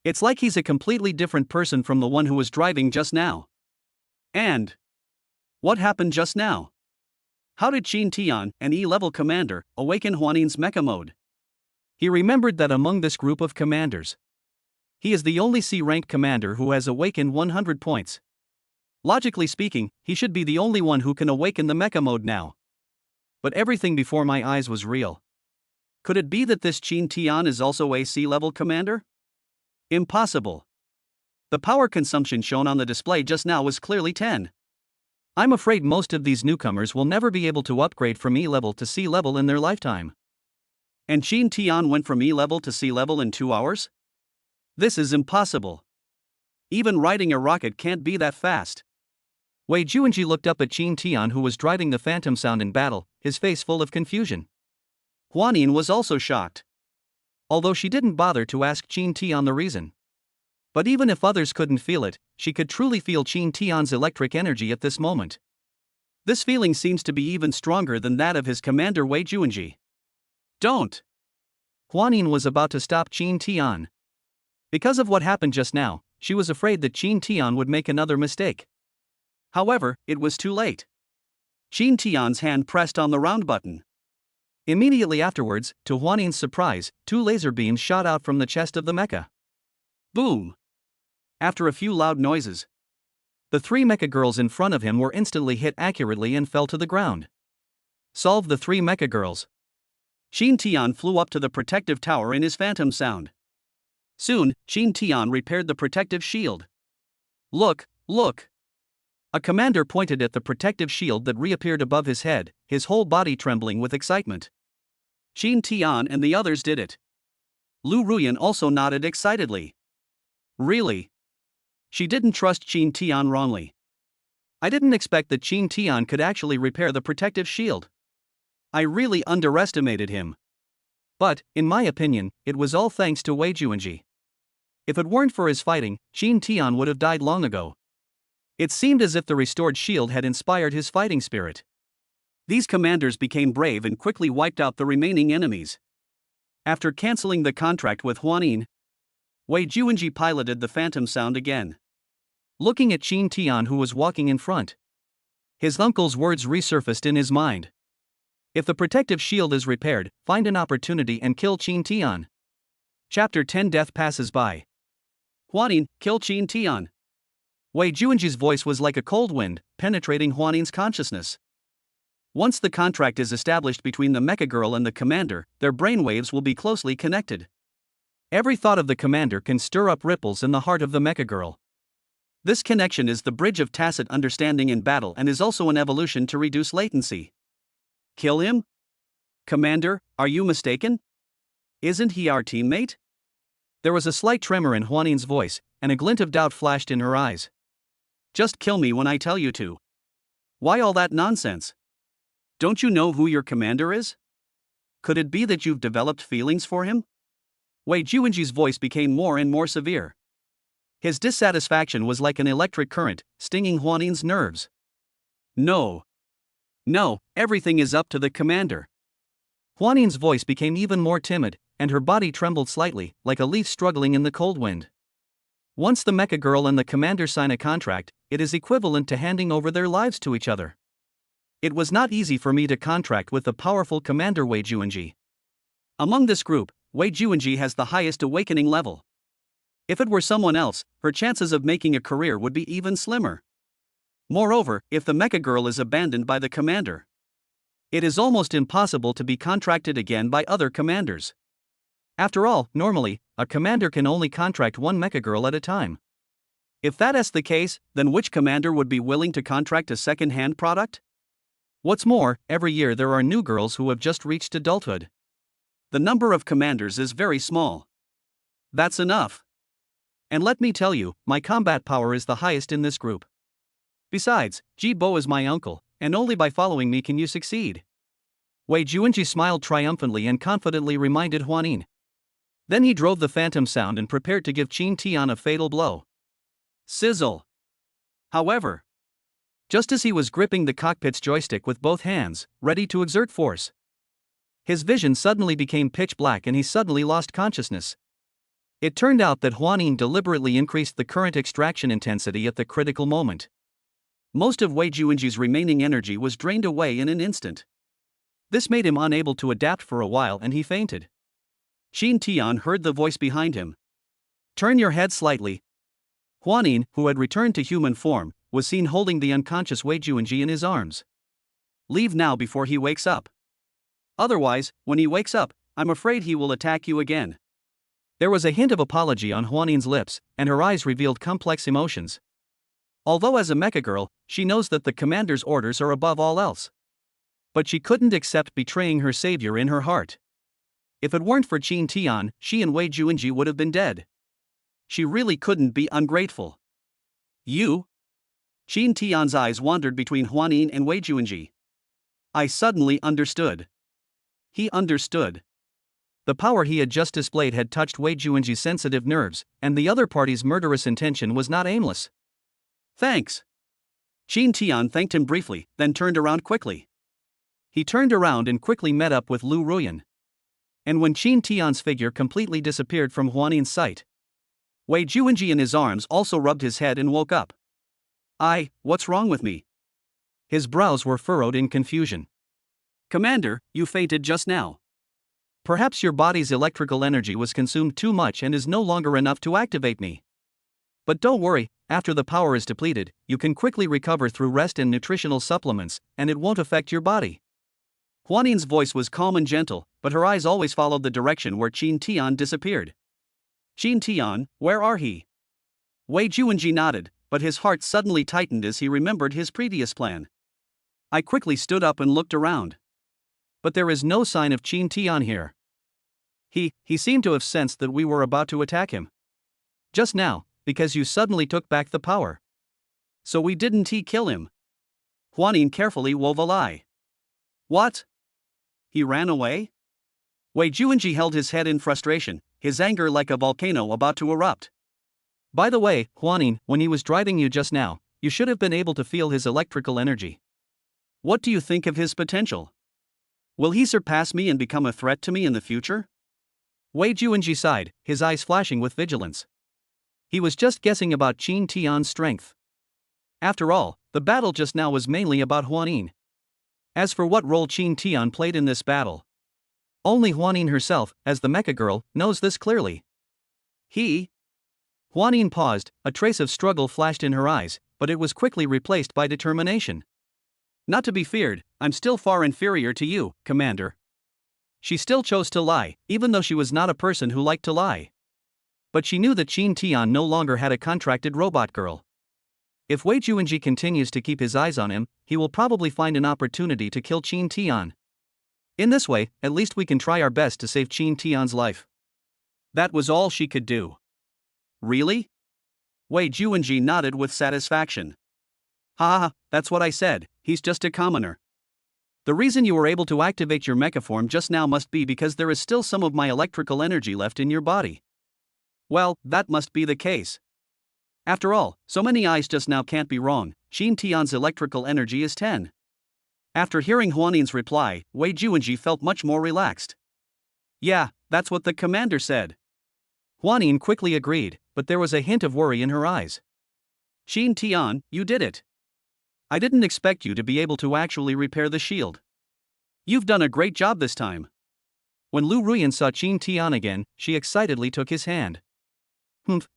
It's like he's a completely different person from the one who was driving just now. And what happened just now? How did Qin Tian, an E-level commander, awaken Huanin's mecha mode? He remembered that among this group of commanders, he is the only C-rank commander who has awakened 100 points. Logically speaking, he should be the only one who can awaken the mecha mode now. But everything before my eyes was real. Could it be that this Qin Tian is also a C-level commander? Impossible. The power consumption shown on the display just now was clearly 10. I'm afraid most of these newcomers will never be able to upgrade from E-level to C-level in their lifetime. And Qin Tian went from E-level to C-level in 2 hours? This is impossible. Even riding a rocket can't be that fast. Wei Juanji looked up at Qin Tian, who was driving the Phantom Sound in battle, his face full of confusion. Huanin was also shocked. Although she didn't bother to ask Qin Tian the reason. But even if others couldn't feel it, she could truly feel Qin Tian's electric energy at this moment. This feeling seems to be even stronger than that of his commander Wei Juanji. Don't! Huanin was about to stop Qin Tian. Because of what happened just now, she was afraid that Qin Tian would make another mistake. However, it was too late. Qin Tian's hand pressed on the round button. Immediately afterwards, to Huanin's surprise, 2 laser beams shot out from the chest of the mecha. Boom! After a few loud noises, the 3 Mecha Girls in front of him were instantly hit accurately and fell to the ground. Solve the 3 Mecha Girls. Qin Tian flew up to the protective tower in his Phantom Sound. Soon, Qin Tian repaired the protective shield. Look, look! A commander pointed at the protective shield that reappeared above his head, his whole body trembling with excitement. Qin Tian and the others did it. Lu Ruyan also nodded excitedly. Really? She didn't trust Qin Tian wrongly. I didn't expect that Qin Tian could actually repair the protective shield. I really underestimated him. But, in my opinion, it was all thanks to Wei Juanji. If it weren't for his fighting, Qin Tian would have died long ago. It seemed as if the restored shield had inspired his fighting spirit. These commanders became brave and quickly wiped out the remaining enemies. After canceling the contract with Huanin, Wei Juanji piloted the Phantom Sound again. Looking at Qin Tian, who was walking in front, his uncle's words resurfaced in his mind. If the protective shield is repaired, find an opportunity and kill Qin Tian. Chapter 10 Death Passes By. Huanin, kill Qin Tian. Wei Juanji's voice was like a cold wind, penetrating Huanin's consciousness. Once the contract is established between the Mecha Girl and the commander, their brainwaves will be closely connected. Every thought of the commander can stir up ripples in the heart of the Mecha Girl. This connection is the bridge of tacit understanding in battle and is also an evolution to reduce latency. Kill him? Commander, are you mistaken? Isn't he our teammate? There was a slight tremor in Huanin's voice, and a glint of doubt flashed in her eyes. Just kill me when I tell you to. Why all that nonsense? Don't you know who your commander is? Could it be that you've developed feelings for him? Wei Juanji's voice became more and more severe. His dissatisfaction was like an electric current, stinging Huanin's nerves. No, everything is up to the commander. Huanin's voice became even more timid, and her body trembled slightly, like a leaf struggling in the cold wind. Once the Mecha Girl and the commander sign a contract, it is equivalent to handing over their lives to each other. It was not easy for me to contract with the powerful commander Wei Juanji. Among this group, Wei Juanji has the highest awakening level. If it were someone else, her chances of making a career would be even slimmer. Moreover, if the Mecha Girl is abandoned by the commander, it is almost impossible to be contracted again by other commanders. After all, normally, a commander can only contract one Mecha Girl at a time. If that is the case, then which commander would be willing to contract a second-hand product? What's more, every year there are new girls who have just reached adulthood. The number of commanders is very small. That's enough. And let me tell you, my combat power is the highest in this group. Besides, Ji Bo is my uncle, and only by following me can you succeed. Wei Juanji smiled triumphantly and confidently reminded Huanin. Then he drove the phantom sound and prepared to give Qin Tian a fatal blow. Sizzle. However, just as he was gripping the cockpit's joystick with both hands, ready to exert force, his vision suddenly became pitch black and he suddenly lost consciousness. It turned out that Huanin deliberately increased the current extraction intensity at the critical moment. Most of Wei Juanji's remaining energy was drained away in an instant. This made him unable to adapt for a while and he fainted. Qin Tian heard the voice behind him. Turn your head slightly. Huanin, who had returned to human form, was seen holding the unconscious Wei Juanji in his arms. Leave now before he wakes up. Otherwise, when he wakes up, I'm afraid he will attack you again. There was a hint of apology on Huanin's lips, and her eyes revealed complex emotions. Although as a Mecha Girl, she knows that the commander's orders are above all else. But she couldn't accept betraying her savior in her heart. If it weren't for Qin Tian, she and Wei Juanji would have been dead. She really couldn't be ungrateful. You? Qin Tian's eyes wandered between Huanin and Wei Juanji. I suddenly understood. He understood. The power he had just displayed had touched Wei Juanji's sensitive nerves, and the other party's murderous intention was not aimless. Thanks. Qin Tian thanked him briefly, then turned around quickly. He turned around and quickly met up with Lu Ruyan. And when Qin Tian's figure completely disappeared from Huanin's sight, Wei Juanji in his arms also rubbed his head and woke up. What's wrong with me? His brows were furrowed in confusion. Commander, you fainted just now. Perhaps your body's electrical energy was consumed too much and is no longer enough to activate me. But don't worry, after the power is depleted, you can quickly recover through rest and nutritional supplements, and it won't affect your body. Huanin's voice was calm and gentle, but her eyes always followed the direction where Qin Tian disappeared. Qin Tian, where are he? Wei Juanji nodded, but his heart suddenly tightened as he remembered his previous plan. I quickly stood up and looked around. But there is no sign of Qin Tian here. He seemed to have sensed that we were about to attack him. Just now, because you suddenly took back the power. So we didn't kill him. Huanin carefully wove a lie. What? He ran away? Wei Juanji held his head in frustration, his anger like a volcano about to erupt. By the way, Huanin, when he was driving you just now, you should have been able to feel his electrical energy. What do you think of his potential? Will he surpass me and become a threat to me in the future? Wei Juanji sighed, his eyes flashing with vigilance. He was just guessing about Qin Tian's strength. After all, the battle just now was mainly about Huanin. As for what role Qin Tian played in this battle, only Huanin herself, as the Mecha Girl, knows this clearly. Huanin paused, a trace of struggle flashed in her eyes, but it was quickly replaced by determination. Not to be feared, I'm still far inferior to you, Commander. She still chose to lie, even though she was not a person who liked to lie. But she knew that Qin Tian no longer had a contracted robot girl. If Wei Juanji continues to keep his eyes on him, he will probably find an opportunity to kill Qin Tian. In this way, at least we can try our best to save Qin Tian's life. That was all she could do. Really? Wei Juanji nodded with satisfaction. Ha, that's what I said, he's just a commoner. The reason you were able to activate your mecha form just now must be because there is still some of my electrical energy left in your body. Well, that must be the case. After all, so many eyes just now can't be wrong. Qin Tian's electrical energy is 10. After hearing Huanin's reply, Wei Juanji felt much more relaxed. Yeah, that's what the commander said. Huanin quickly agreed, but there was a hint of worry in her eyes. Qin Tian, you did it. I didn't expect you to be able to actually repair the shield. You've done a great job this time. When Lu Ruyan saw Qin Tian again, she excitedly took his hand.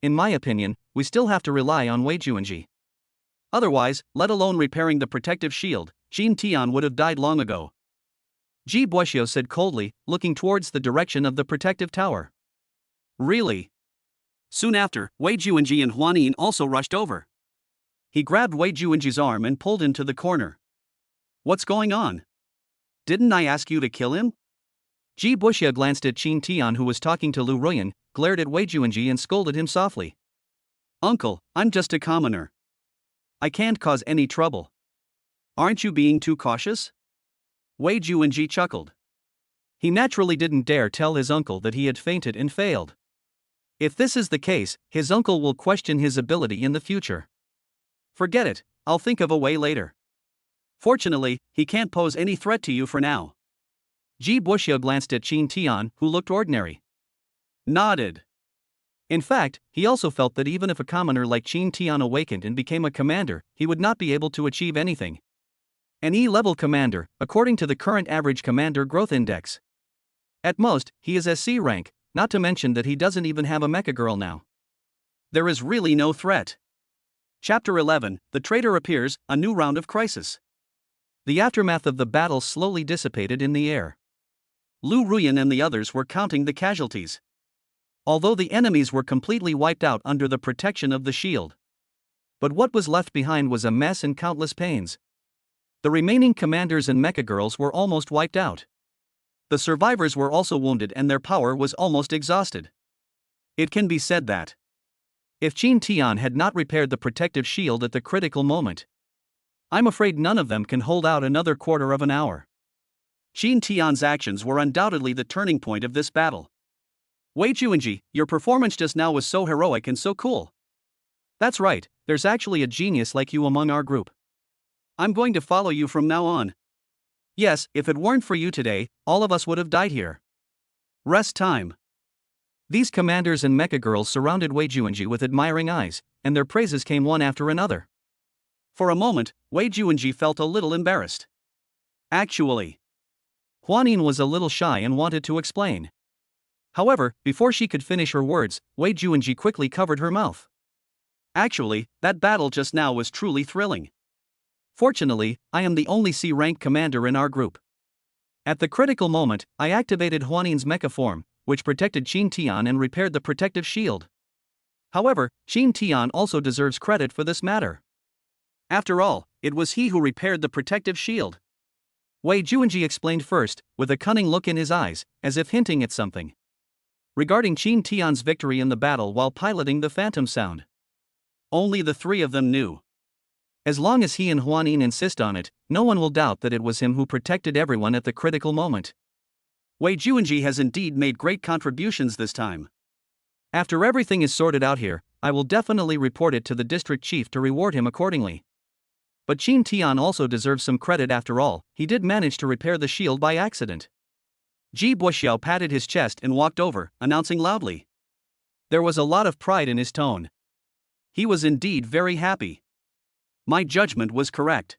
In my opinion, we still have to rely on Wei Juanji. Otherwise, let alone repairing the protective shield, Qin Tian would have died long ago. Ji Buoxiu said coldly, looking towards the direction of the protective tower. Really? Soon after, Wei Juanji and Huanin also rushed over. He grabbed Wei Juanji's arm and pulled him to the corner. What's going on? Didn't I ask you to kill him? Ji Buoxiu glanced at Qin Tian, who was talking to Lu Ruyan, glared at Wei Juanji and scolded him softly. Uncle, I'm just a commoner. I can't cause any trouble. Aren't you being too cautious? Wei Juanji chuckled. He naturally didn't dare tell his uncle that he had fainted and failed. If this is the case, his uncle will question his ability in the future. Forget it, I'll think of a way later. Fortunately, he can't pose any threat to you for now. Ji Buoxiu glanced at Qin Tian, who looked ordinary. Nodded. In fact, he also felt that even if a commoner like Qin Tian awakened and became a commander, he would not be able to achieve anything. An E-level commander, according to the current average commander growth index. At most, he is SC rank, not to mention that he doesn't even have a mecha girl now. There is really no threat. Chapter 11, The Traitor Appears, a New Round of Crisis. The aftermath of the battle slowly dissipated in the air. Lu Ruyan and the others were counting the casualties. Although the enemies were completely wiped out under the protection of the shield. But what was left behind was a mess and countless pains. The remaining commanders and mecha girls were almost wiped out. The survivors were also wounded and their power was almost exhausted. It can be said that if Qin Tian had not repaired the protective shield at the critical moment, I'm afraid none of them can hold out another quarter of an hour. Qin Tian's actions were undoubtedly the turning point of this battle. Wei Juanji, your performance just now was so heroic and so cool. That's right, there's actually a genius like you among our group. I'm going to follow you from now on. Yes, if it weren't for you today, all of us would have died here. Rest time. These commanders and mecha girls surrounded Wei Juanji with admiring eyes, and their praises came one after another. For a moment, Wei Juanji felt a little embarrassed. Actually, Huanin was a little shy and wanted to explain. However, before she could finish her words, Wei Juanji quickly covered her mouth. Actually, that battle just now was truly thrilling. Fortunately, I am the only C-rank commander in our group. At the critical moment, I activated Huanin's mecha form, which protected Qin Tian and repaired the protective shield. However, Qin Tian also deserves credit for this matter. After all, it was he who repaired the protective shield. Wei Juanji explained first, with a cunning look in his eyes, as if hinting at something. Regarding Qin Tian's victory in the battle while piloting the Phantom Sound. Only the three of them knew. As long as he and Huanin insist on it, no one will doubt that it was him who protected everyone at the critical moment. Wei Juanji has indeed made great contributions this time. After everything is sorted out here, I will definitely report it to the district chief to reward him accordingly. But Qin Tian also deserves some credit after all, he did manage to repair the shield by accident. Ji Buoxiu patted his chest and walked over, announcing loudly. There was a lot of pride in his tone. He was indeed very happy. My judgment was correct.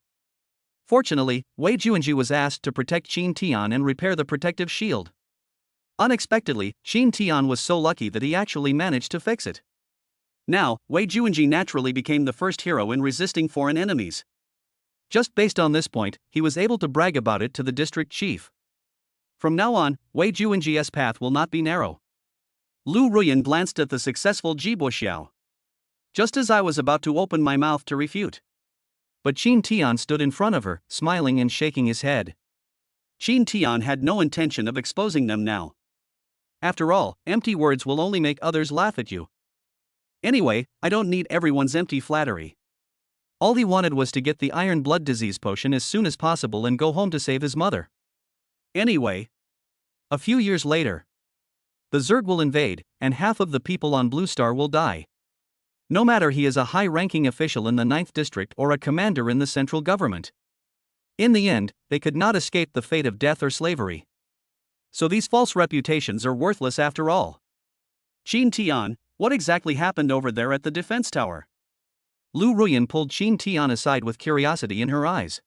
Fortunately, Wei Juanji was asked to protect Qin Tian and repair the protective shield. Unexpectedly, Qin Tian was so lucky that he actually managed to fix it. Now, Wei Juanji naturally became the first hero in resisting foreign enemies. Just based on this point, he was able to brag about it to the district chief. From now on, Wei Juanji's path will not be narrow. Lu Ruyan glanced at the successful Ji Buxiao. Just as I was about to open my mouth to refute. But Qin Tian stood in front of her, smiling and shaking his head. Qin Tian had no intention of exposing them now. After all, empty words will only make others laugh at you. Anyway, I don't need everyone's empty flattery. All he wanted was to get the iron blood disease potion as soon as possible and go home to save his mother. Anyway, a few years later, the Zerg will invade, and half of the people on Blue Star will die. No matter he is a high-ranking official in the 9th District or a commander in the central government. In the end, they could not escape the fate of death or slavery. So these false reputations are worthless after all. Qin Tian, what exactly happened over there at the defense tower? Lu Ruyan pulled Qin Tian aside with curiosity in her eyes.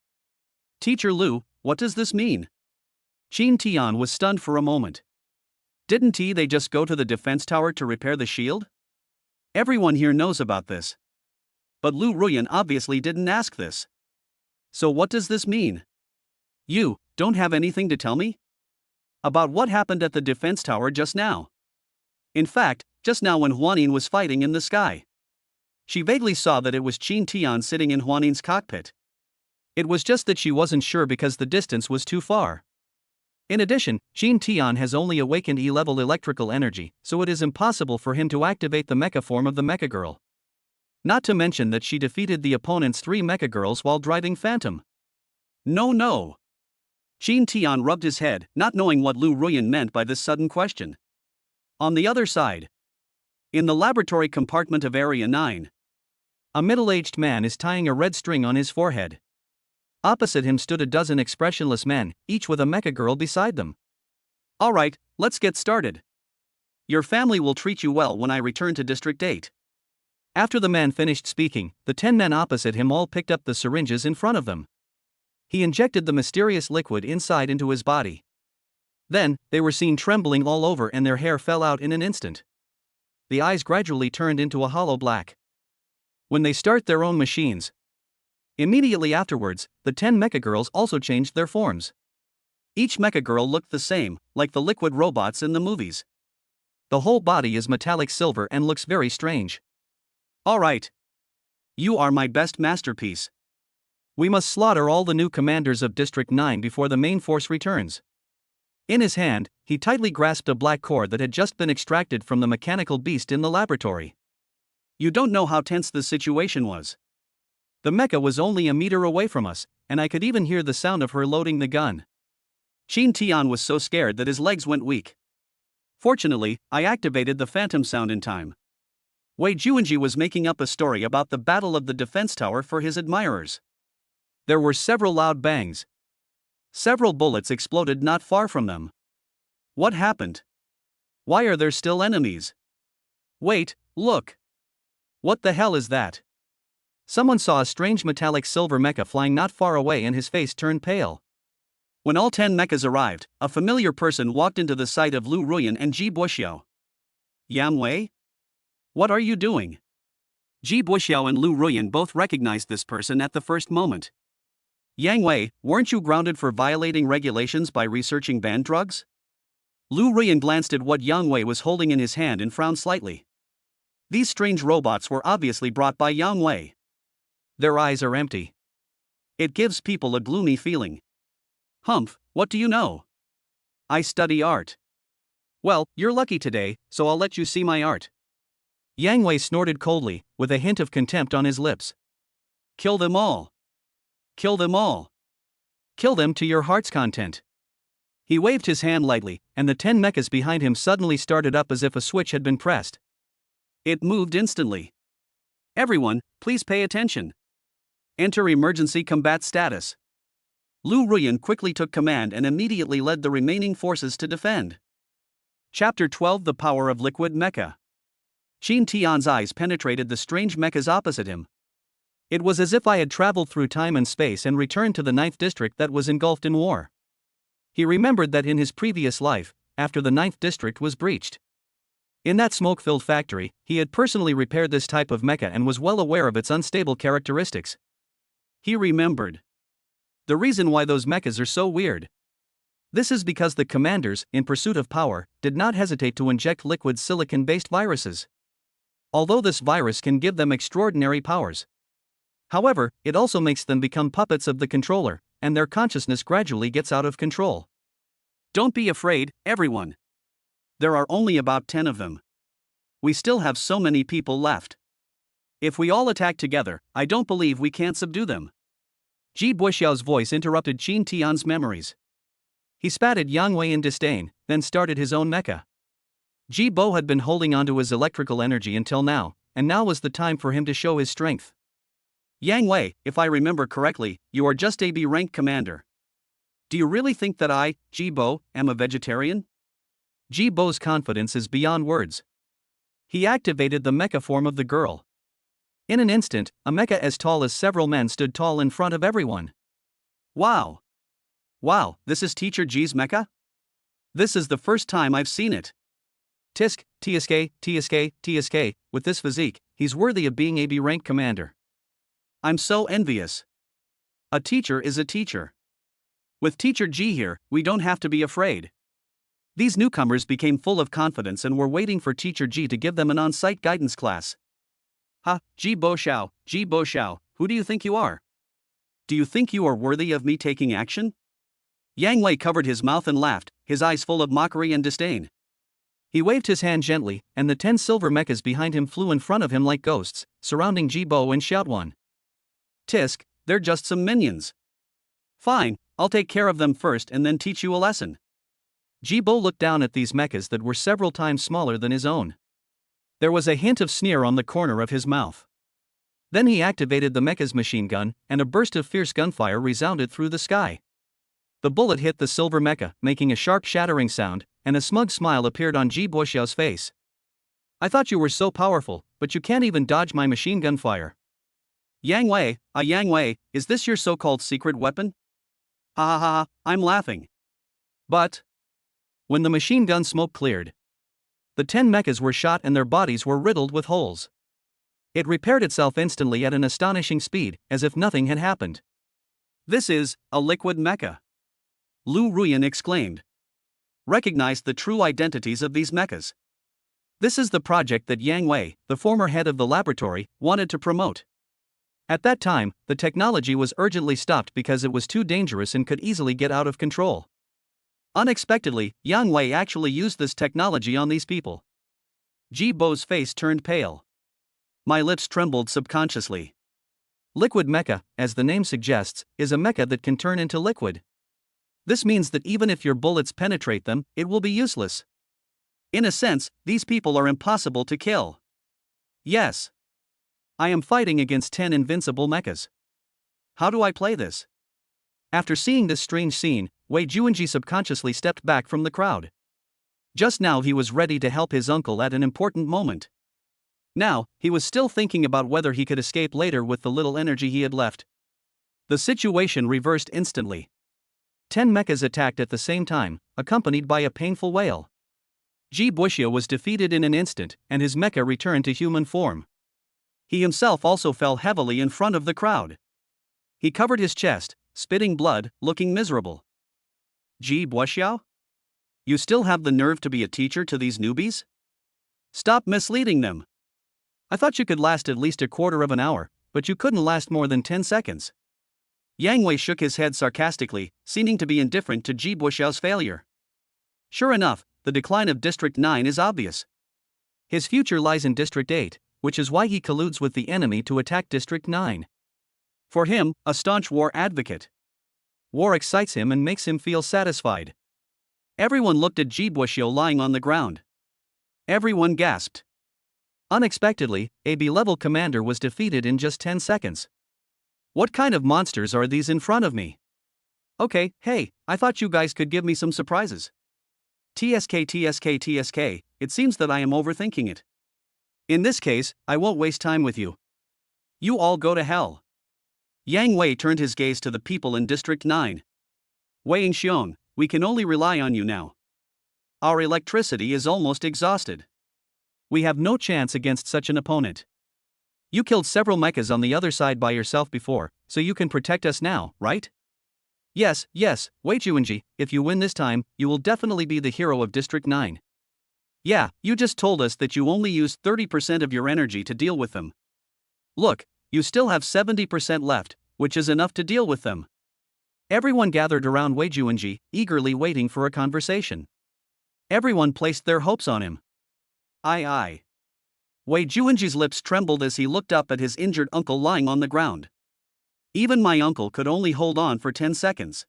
Teacher Lu, what does this mean? Qin Tian was stunned for a moment. Didn't they just go to the defense tower to repair the shield? Everyone here knows about this. But Lu Ruyan obviously didn't ask this. So what does this mean? You don't have anything to tell me? About what happened at the defense tower just now? In fact, just now when Huanin was fighting in the sky. She vaguely saw that it was Qin Tian sitting in Huanin's cockpit. It was just that she wasn't sure because the distance was too far. In addition, Qin Tian has only awakened E-level electrical energy, so it is impossible for him to activate the mecha form of the Mecha Girl. Not to mention that she defeated the opponent's 3 Mecha Girls while driving Phantom. No. Qin Tian rubbed his head, not knowing what Lu Ruyan meant by this sudden question. On the other side, in the laboratory compartment of Area 9, a middle-aged man is tying a red string on his forehead. Opposite him stood a dozen expressionless men, each with a Mecha Girl beside them. Alright, let's get started. Your family will treat you well when I return to District 8. After the man finished speaking, the 10 men opposite him all picked up the syringes in front of them. He injected the mysterious liquid inside into his body. Then, they were seen trembling all over and their hair fell out in an instant. The eyes gradually turned into a hollow black. When they start their own machines. Immediately afterwards, the 10 Mecha Girls also changed their forms. Each Mecha Girl looked the same, like the liquid robots in the movies. The whole body is metallic silver and looks very strange. Alright. You are my best masterpiece. We must slaughter all the new commanders of District 9 before the main force returns. In his hand, he tightly grasped a black core that had just been extracted from the mechanical beast in the laboratory. You don't know how tense the situation was. The mecha was only a meter away from us, and I could even hear the sound of her loading the gun. Qin Tian was so scared that his legs went weak. Fortunately, I activated the phantom sound in time. Wei Juanji was making up a story about the battle of the defense tower for his admirers. There were several loud bangs. Several bullets exploded not far from them. What happened? Why are there still enemies? Wait, look. What the hell is that? Someone saw a strange metallic silver mecha flying not far away and his face turned pale. When all 10 mechas arrived, a familiar person walked into the sight of Lu Ruyan and Ji Buxiao. Yang Wei? What are you doing? Ji Buxiao and Lu Ruyan both recognized this person at the first moment. Yang Wei, weren't you grounded for violating regulations by researching banned drugs? Lu Ruyan glanced at what Yang Wei was holding in his hand and frowned slightly. These strange robots were obviously brought by Yang Wei. Their eyes are empty. It gives people a gloomy feeling. Humph, what do you know? I study art. Well, you're lucky today, so I'll let you see my art. Yang Wei snorted coldly, with a hint of contempt on his lips. Kill them all. Kill them all. Kill them to your heart's content. He waved his hand lightly, and the 10 mechas behind him suddenly started up as if a switch had been pressed. It moved instantly. Everyone, please pay attention. Enter emergency combat status. Lu Ruyan quickly took command and immediately led the remaining forces to defend. Chapter 12: The Power of Liquid Mecha. Qin Tian's eyes penetrated the strange mechas opposite him. It was as if I had traveled through time and space and returned to the ninth district that was engulfed in war. He remembered that in his previous life, after the ninth district was breached, in that smoke-filled factory, he had personally repaired this type of mecha and was well aware of its unstable characteristics. He remembered the reason why those mechas are so weird. This is because the commanders, in pursuit of power, did not hesitate to inject liquid silicon-based viruses. Although this virus can give them extraordinary powers, however, it also makes them become puppets of the controller, and their consciousness gradually gets out of control. Don't be afraid, everyone. There are only about 10 of them. We still have so many people left. If we all attack together, I don't believe we can't subdue them. Ji Buxiao's voice interrupted Qin Tian's memories. He spat at Yang Wei in disdain, then started his own mecha. Ji Bo had been holding onto his electrical energy until now, and now was the time for him to show his strength. Yang Wei, if I remember correctly, you are just a B rank commander. Do you really think that I, Ji Bo, am a vegetarian? Ji Bo's confidence is beyond words. He activated the mecha form of the girl. In an instant, a mecha as tall as several men stood tall in front of everyone. Wow! Wow, this is Teacher Ji's mecha? This is the first time I've seen it. Tisk, TSK, with this physique, he's worthy of being a B rank commander. I'm so envious. A teacher is a teacher. With Teacher Ji here, we don't have to be afraid. These newcomers became full of confidence and were waiting for Teacher Ji to give them an on-site guidance class. Ha, Ji Buxiao, who do you think you are? Do you think you are worthy of me taking action? Yang Wei covered his mouth and laughed, his eyes full of mockery and disdain. He waved his hand gently, and the 10 silver mechas behind him flew in front of him like ghosts, surrounding Ji Bo and Xiaotuan. Tisk, they're just some minions. Fine, I'll take care of them first and then teach you a lesson. Ji Bo looked down at these mechas that were several times smaller than his own. There was a hint of sneer on the corner of his mouth. Then he activated the mecha's machine gun, and a burst of fierce gunfire resounded through the sky. The bullet hit the silver mecha, making a sharp shattering sound, and a smug smile appeared on Ji Buxiao's face. I thought you were so powerful, but you can't even dodge my machine gun fire. Yang Wei, is this your so-called secret weapon? Ha ha ha, I'm laughing. But when the machine gun smoke cleared, the 10 mechas were shot and their bodies were riddled with holes. It repaired itself instantly at an astonishing speed, as if nothing had happened. This is a liquid mecha. Lu Ruyan exclaimed. Recognized the true identities of these mechas. This is the project that Yang Wei, the former head of the laboratory, wanted to promote. At that time, the technology was urgently stopped because it was too dangerous and could easily get out of control. Unexpectedly, Yang Wei actually used this technology on these people. Ji Bo's face turned pale. My lips trembled subconsciously. Liquid mecha, as the name suggests, is a mecha that can turn into liquid. This means that even if your bullets penetrate them, it will be useless. In a sense, these people are impossible to kill. Yes. I am fighting against 10 invincible mechas. How do I play this? After seeing this strange scene, Wei Juanji subconsciously stepped back from the crowd. Just now he was ready to help his uncle at an important moment. Now, he was still thinking about whether he could escape later with the little energy he had left. The situation reversed instantly. 10 mechas attacked at the same time, accompanied by a painful wail. Ji Buxiao was defeated in an instant, and his mecha returned to human form. He himself also fell heavily in front of the crowd. He covered his chest, spitting blood, looking miserable. Ji Buxiao? You still have the nerve to be a teacher to these newbies? Stop misleading them. I thought you could last at least a quarter of an hour, but you couldn't last more than 10 seconds. Yang Wei shook his head sarcastically, seeming to be indifferent to Ji Buxiao's failure. Sure enough, the decline of District 9 is obvious. His future lies in District 8, which is why he colludes with the enemy to attack District 9. For him, a staunch war advocate. War excites him and makes him feel satisfied. Everyone looked at Ji Buxiao lying on the ground. Everyone gasped. Unexpectedly, a B-level commander was defeated in just 10 seconds. What kind of monsters are these in front of me? Okay, hey, I thought you guys could give me some surprises. TSK, it seems that I am overthinking it. In this case, I won't waste time with you. You all go to hell. Yang Wei turned his gaze to the people in District 9. Wei and Xiong, we can only rely on you now. Our electricity is almost exhausted. We have no chance against such an opponent. You killed several mechas on the other side by yourself before, so you can protect us now, right? Yes, Wei Juanji, if you win this time, you will definitely be the hero of District 9. Yeah, you just told us that you only used 30% of your energy to deal with them. Look, you still have 70% left, which is enough to deal with them. Everyone gathered around Wei Juanji, eagerly waiting for a conversation. Everyone placed their hopes on him. Aye. Wei Juanji's lips trembled as he looked up at his injured uncle lying on the ground. Even my uncle could only hold on for 10 seconds.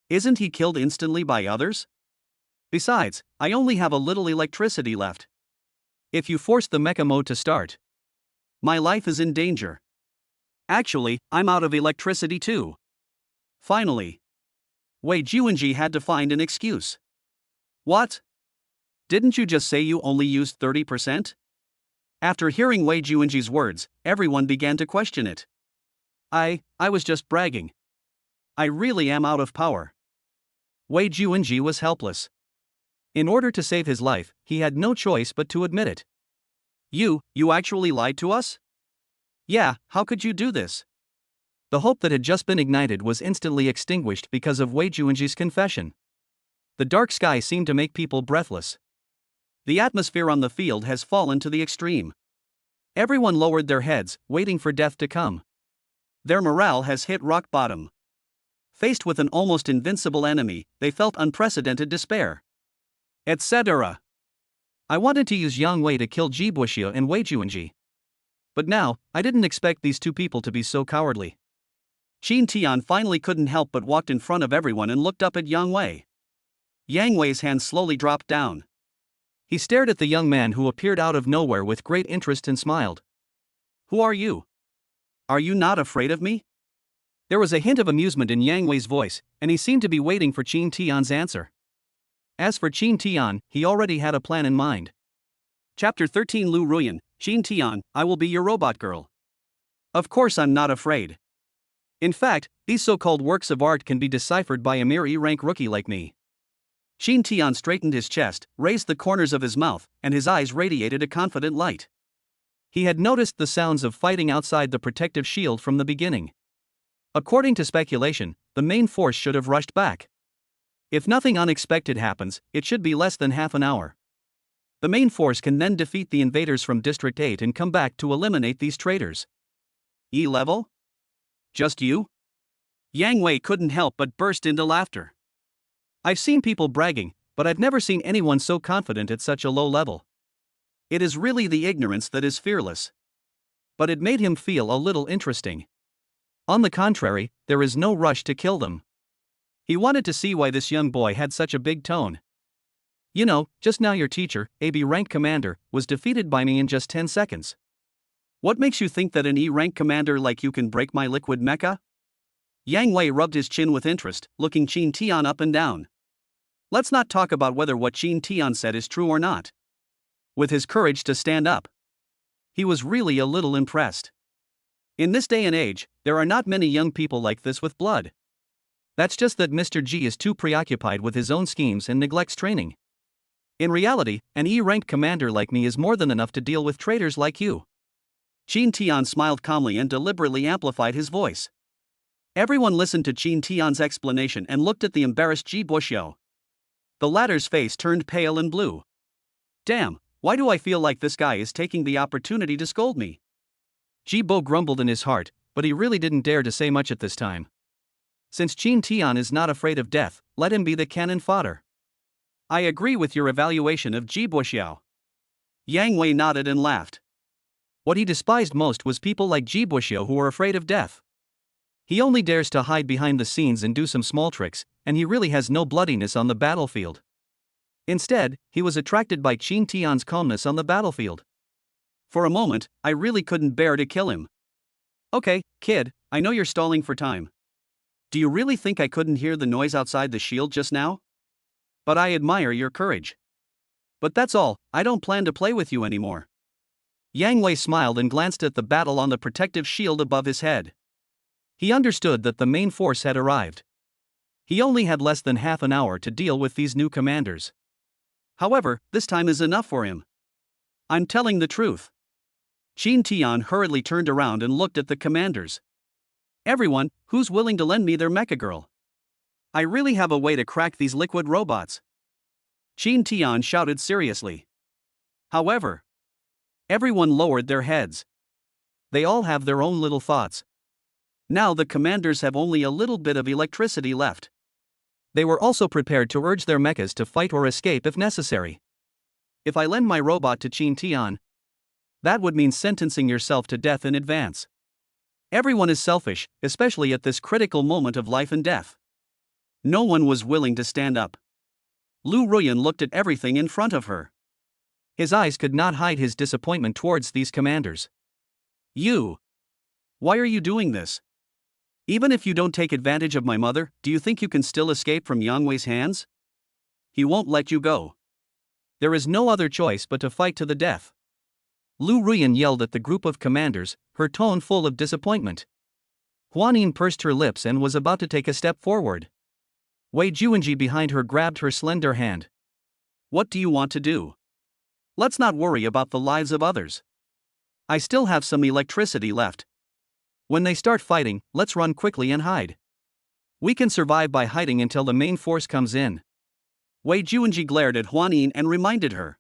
Isn't he killed instantly by others? Besides, I only have a little electricity left. If you force the mecha mode to start, my life is in danger. Actually, I'm out of electricity too. Finally, Wei Juanji had to find an excuse. What? Didn't you just say you only used 30%? After hearing Wei Juanji's words, everyone began to question it. I was just bragging. I really am out of power. Wei Juanji was helpless. In order to save his life, he had no choice but to admit it. You actually lied to us? Yeah, how could you do this? The hope that had just been ignited was instantly extinguished because of Wei Juanji's confession. The dark sky seemed to make people breathless. The atmosphere on the field has fallen to the extreme. Everyone lowered their heads, waiting for death to come. Their morale has hit rock bottom. Faced with an almost invincible enemy, they felt unprecedented despair. Etc. I wanted to use Yang Wei to kill Ji Buxiu and Wei Juanji. But now, I didn't expect these two people to be so cowardly. Qin Tian finally couldn't help but walked in front of everyone and looked up at Yang Wei. Yang Wei's hand slowly dropped down. He stared at the young man who appeared out of nowhere with great interest and smiled. Who are you? Are you not afraid of me? There was a hint of amusement in Yang Wei's voice, and he seemed to be waiting for Qin Tian's answer. As for Qin Tian, he already had a plan in mind. Chapter 13 Lu Ruyan, Qin Tian, I will be your robot girl. Of course I'm not afraid. In fact, these so-called works of art can be deciphered by a mere E-rank rookie like me. Qin Tian straightened his chest, raised the corners of his mouth, and his eyes radiated a confident light. He had noticed the sounds of fighting outside the protective shield from the beginning. According to speculation, the main force should have rushed back. If nothing unexpected happens, it should be less than half an hour. The main force can then defeat the invaders from District 8 and come back to eliminate these traitors. E-level? Just you? Yang Wei couldn't help but burst into laughter. I've seen people bragging, but I've never seen anyone so confident at such a low level. It is really the ignorance that is fearless. But it made him feel a little interesting. On the contrary, there is no rush to kill them. He wanted to see why this young boy had such a big tone. You know, just now your teacher, a B-rank commander, was defeated by me in just 10 seconds. What makes you think that an E-rank commander like you can break my liquid mecha? Yang Wei rubbed his chin with interest, looking Qin Tian up and down. Let's not talk about whether what Qin Tian said is true or not. With his courage to stand up, he was really a little impressed. In this day and age, there are not many young people like this with blood. That's just that Mr. G is too preoccupied with his own schemes and neglects training. In reality, an E-ranked commander like me is more than enough to deal with traitors like you. Qin Tian smiled calmly and deliberately amplified his voice. Everyone listened to Qin Tian's explanation and looked at the embarrassed Ji Buxiu. The latter's face turned pale and blue. Damn, why do I feel like this guy is taking the opportunity to scold me? Ji Bo grumbled in his heart, but he really didn't dare to say much at this time. Since Qin Tian is not afraid of death, let him be the cannon fodder. I agree with your evaluation of Ji Buxiu. Yang Wei nodded and laughed. What he despised most was people like Ji Buxiu who were afraid of death. He only dares to hide behind the scenes and do some small tricks, and he really has no bloodiness on the battlefield. Instead, he was attracted by Qin Tian's calmness on the battlefield. For a moment, I really couldn't bear to kill him. Okay, kid, I know you're stalling for time. Do you really think I couldn't hear the noise outside the shield just now? But I admire your courage. But that's all, I don't plan to play with you anymore. Yang Wei smiled and glanced at the battle on the protective shield above his head. He understood that the main force had arrived. He only had less than half an hour to deal with these new commanders. However, this time is enough for him. I'm telling the truth. Qin Tian hurriedly turned around and looked at the commanders. Everyone, who's willing to lend me their Mecha Girl? I really have a way to crack these liquid robots. Qin Tian shouted seriously. However, everyone lowered their heads. They all have their own little thoughts. Now the commanders have only a little bit of electricity left. They were also prepared to urge their mechas to fight or escape if necessary. If I lend my robot to Qin Tian, that would mean sentencing yourself to death in advance. Everyone is selfish, especially at this critical moment of life and death. No one was willing to stand up. Lu Ruyan looked at everything in front of her. His eyes could not hide his disappointment towards these commanders. Why are you doing this? Even if you don't take advantage of my mother, do you think you can still escape from Yang Wei's hands? He won't let you go. There is no other choice but to fight to the death. Lu Ruyan yelled at the group of commanders, her tone full of disappointment. Huanin pursed her lips and was about to take a step forward. Wei Juanji behind her grabbed her slender hand. What do you want to do? Let's not worry about the lives of others. I still have some electricity left. When they start fighting, let's run quickly and hide. We can survive by hiding until the main force comes in. Wei Juanji glared at Huanin and reminded her.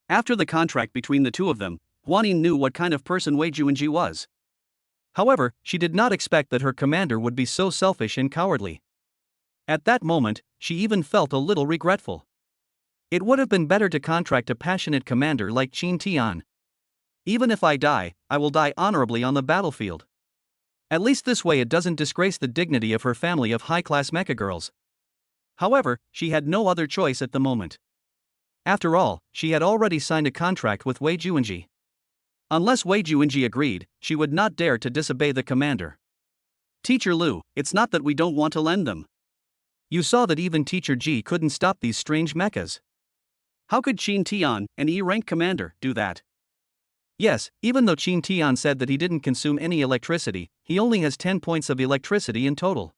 After the contract between the two of them, Huanin knew what kind of person Wei Juanji was. However, she did not expect that her commander would be so selfish and cowardly. At that moment, she even felt a little regretful. It would have been better to contract a passionate commander like Qin Tian. Even if I die, I will die honorably on the battlefield. At least this way it doesn't disgrace the dignity of her family of high-class Mecha Girls. However, she had no other choice at the moment. After all, she had already signed a contract with Wei Juanji. Unless Wei Juanji agreed, she would not dare to disobey the commander. Teacher Lu, it's not that we don't want to lend them. You saw that even Teacher Ji couldn't stop these strange mechas. How could Qin Tian, an E-rank commander, do that? Yes, even though Qin Tian said that he didn't consume any electricity, he only has 10 points of electricity in total.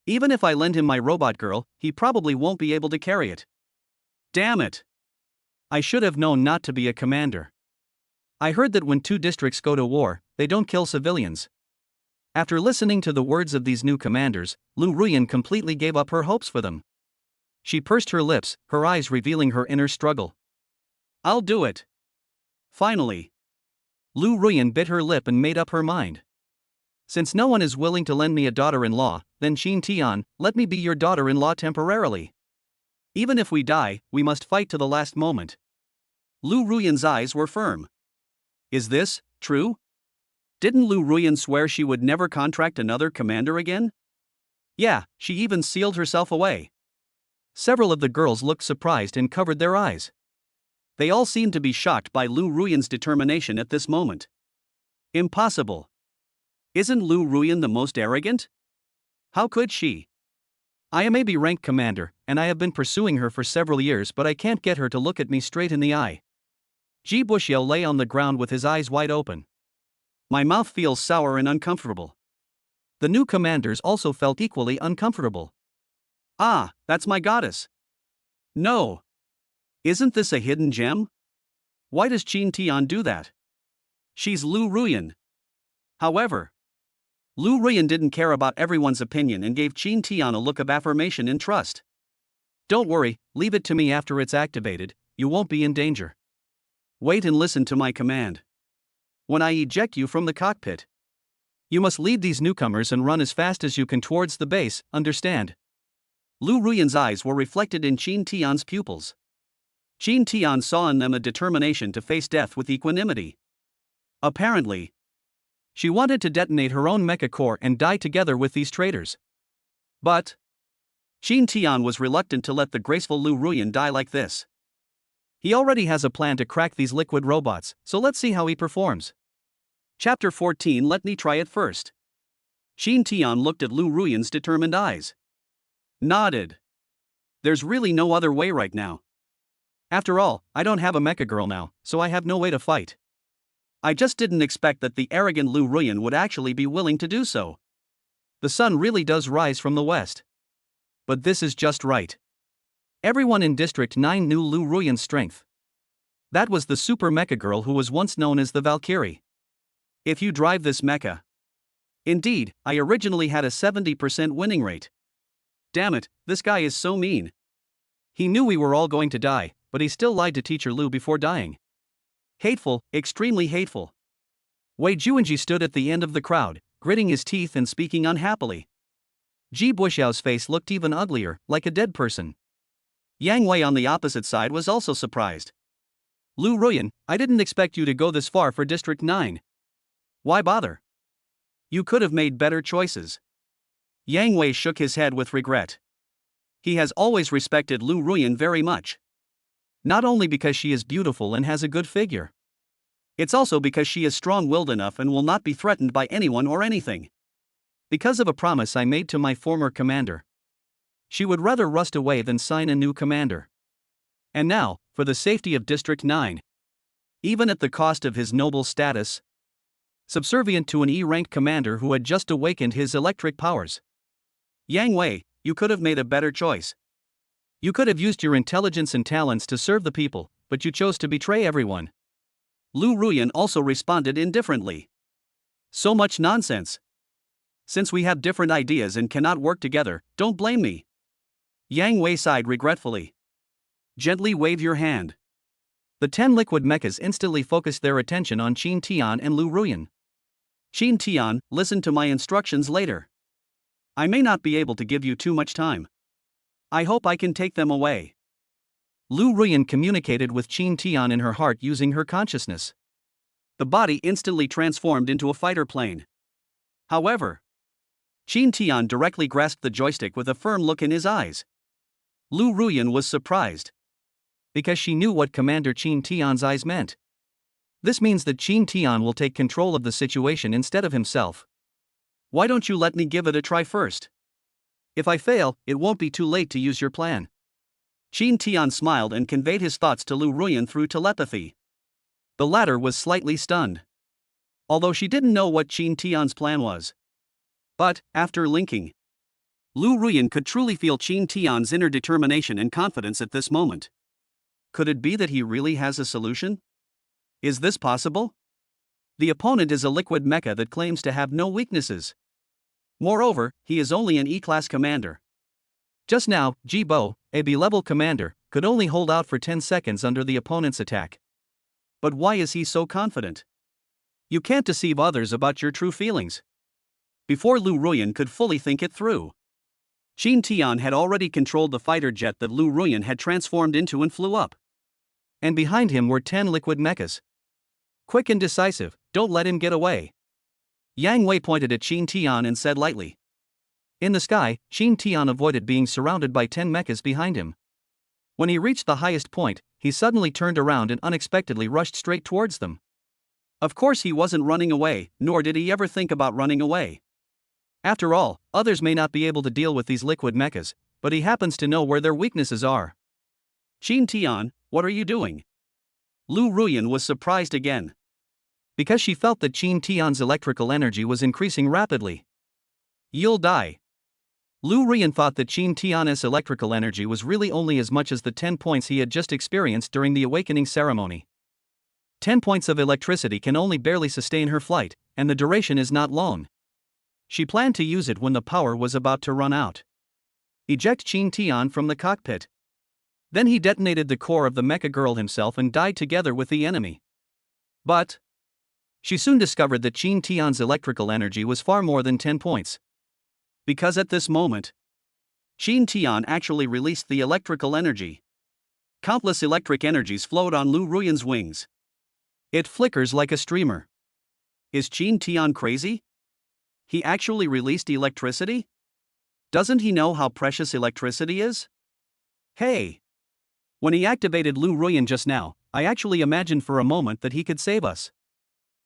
Even if I lend him my robot girl, he probably won't be able to carry it. Damn it! I should have known not to be a commander. I heard that when two districts go to war, they don't kill civilians. After listening to the words of these new commanders, Lu Ruyan completely gave up her hopes for them. She pursed her lips, her eyes revealing her inner struggle. I'll do it. Finally. Lu Ruyan bit her lip and made up her mind. Since no one is willing to lend me a daughter-in-law, then Qin Tian, let me be your daughter-in-law temporarily. Even if we die, we must fight to the last moment. Lu Ruyan's eyes were firm. Is this true? Didn't Lu Ruyan swear she would never contract another commander again? Yeah, she even sealed herself away. Several of the girls looked surprised and covered their eyes. They all seemed to be shocked by Lu Ruyan's determination at this moment. Impossible. Isn't Lu Ruyan the most arrogant? How could she? I am a B-rank commander, and I have been pursuing her for several years, but I can't get her to look at me straight in the eye. Ji Buxiao lay on the ground with his eyes wide open. My mouth feels sour and uncomfortable. The new commanders also felt equally uncomfortable. Ah, that's my goddess. No. Isn't this a hidden gem? Why does Qin Tian do that? She's Lu Ruyan. However, Lu Ruyan didn't care about everyone's opinion and gave Qin Tian a look of affirmation and trust. Don't worry, leave it to me after it's activated, you won't be in danger. Wait and listen to my command. When I eject you from the cockpit, you must lead these newcomers and run as fast as you can towards the base, understand? Lu Ruyan's eyes were reflected in Qin Tian's pupils. Qin Tian saw in them a determination to face death with equanimity. Apparently, she wanted to detonate her own mecha core and die together with these traitors. But Qin Tian was reluctant to let the graceful Lu Ruyan die like this. He already has a plan to crack these liquid robots, so let's see how he performs. Chapter 14. Let me try it first. Qin Tian looked at Lu Ruyan's determined eyes. Nodded. There's really no other way right now. After all, I don't have a Mecha Girl now, so I have no way to fight. I just didn't expect that the arrogant Lu Ruyan would actually be willing to do so. the sun really does rise from the west. But this is just right. Everyone in District 9 knew Lu Ruyan's strength. That was the super mecha girl who was once known as the Valkyrie. If you drive this mecha. Indeed, I originally had a 70% winning rate. Damn it, this guy is so mean. He knew we were all going to die, but he still lied to Teacher Lu before dying. Hateful, extremely hateful. Wei Juanji stood at the end of the crowd, gritting his teeth and speaking unhappily. Ji Buxiao's face looked even uglier, like a dead person. Yang Wei on the opposite side was also surprised. Lu Ruyan, I didn't expect you to go this far for District 9. Why bother? You could have made better choices. Yang Wei shook his head with regret. He has always respected Lu Ruyan very much. Not only because she is beautiful and has a good figure. It's also because she is strong-willed enough and will not be threatened by anyone or anything. Because of a promise I made to my former commander. She would rather rust away than sign a new commander. And now, for the safety of District 9. Even at the cost of his noble status. Subservient to an E-ranked commander who had just awakened his electric powers. Yang Wei, you could have made a better choice. You could have used your intelligence and talents to serve the people, but you chose to betray everyone. Lu Ruyan also responded indifferently. So much nonsense. Since we have different ideas and cannot work together, don't blame me. Yang Wei sighed regretfully. Gently wave your hand. The 10 liquid mechas instantly focused their attention on Qin Tian and Lu Ruyan. Qin Tian, listen to my instructions later. I may not be able to give you too much time. I hope I can take them away. Lu Ruyan communicated with Qin Tian in her heart using her consciousness. The body instantly transformed into a fighter plane. However, Qin Tian directly grasped the joystick with a firm look in his eyes. Lu Ruyan was surprised. Because she knew what Commander Qin Tian's eyes meant. This means that Qin Tian will take control of the situation instead of himself. Why don't you let me give it a try first? If I fail, it won't be too late to use your plan. Qin Tian smiled and conveyed his thoughts to Lu Ruyan through telepathy. The latter was slightly stunned. Although she didn't know what Qin Tian's plan was. But, after linking, Lu Ruyan could truly feel Qin Tian's inner determination and confidence at this moment. Could it be that he really has a solution? Is this possible? The opponent is a liquid mecha that claims to have no weaknesses. Moreover, he is only an E-class commander. Just now, Ji Bo, a B-level commander, could only hold out for 10 seconds under the opponent's attack. But why is he so confident? You can't deceive others about your true feelings. Before Lu Ruyan could fully think it through, Qin Tian had already controlled the fighter jet that Lu Ruyan had transformed into and flew up. And behind him were 10 liquid mechas. Quick and decisive, don't let him get away. Yang Wei pointed at Qin Tian and said lightly. In the sky, Qin Tian avoided being surrounded by 10 mechas behind him. When he reached the highest point, he suddenly turned around and unexpectedly rushed straight towards them. Of course he wasn't running away, nor did he ever think about running away. After all, others may not be able to deal with these liquid mechas, but he happens to know where their weaknesses are. Qin Tian, what are you doing? Lu Ruyan was surprised again. Because she felt that Qin Tian's electrical energy was increasing rapidly. You'll die. Lu Ruyan thought that Qin Tian's electrical energy was really only as much as the 10 points he had just experienced during the awakening ceremony. 10 points of electricity can only barely sustain her flight, and the duration is not long. She planned to use it when the power was about to run out. Eject Qin Tian from the cockpit. Then he detonated the core of the Mecha Girl himself and died together with the enemy. But she soon discovered that Qin Tian's electrical energy was far more than 10 points. Because at this moment, Qin Tian actually released the electrical energy. Countless electric energies flowed on Lu Ruyan's wings. It flickers like a streamer. Is Qin Tian crazy? He actually released electricity? Doesn't he know how precious electricity is? Hey! When he activated Lu Ruyan just now, I actually imagined for a moment that he could save us.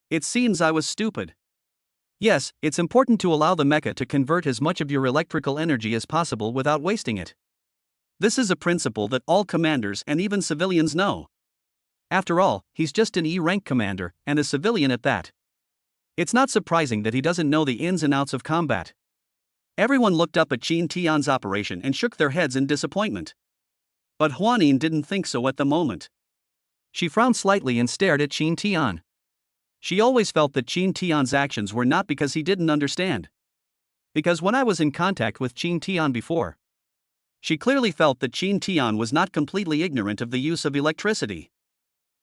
It seems I was stupid. Yes, it's important to allow the mecha to convert as much of your electrical energy as possible without wasting it. This is a principle that all commanders and even civilians know. After all, he's just an E-rank commander, and a civilian at that. It's not surprising that he doesn't know the ins and outs of combat. Everyone looked up at Qin Tian's operation and shook their heads in disappointment. But Huanin didn't think so at the moment. She frowned slightly and stared at Qin Tian. She always felt that Qin Tian's actions were not because he didn't understand. Because when I was in contact with Qin Tian before, she clearly felt that Qin Tian was not completely ignorant of the use of electricity.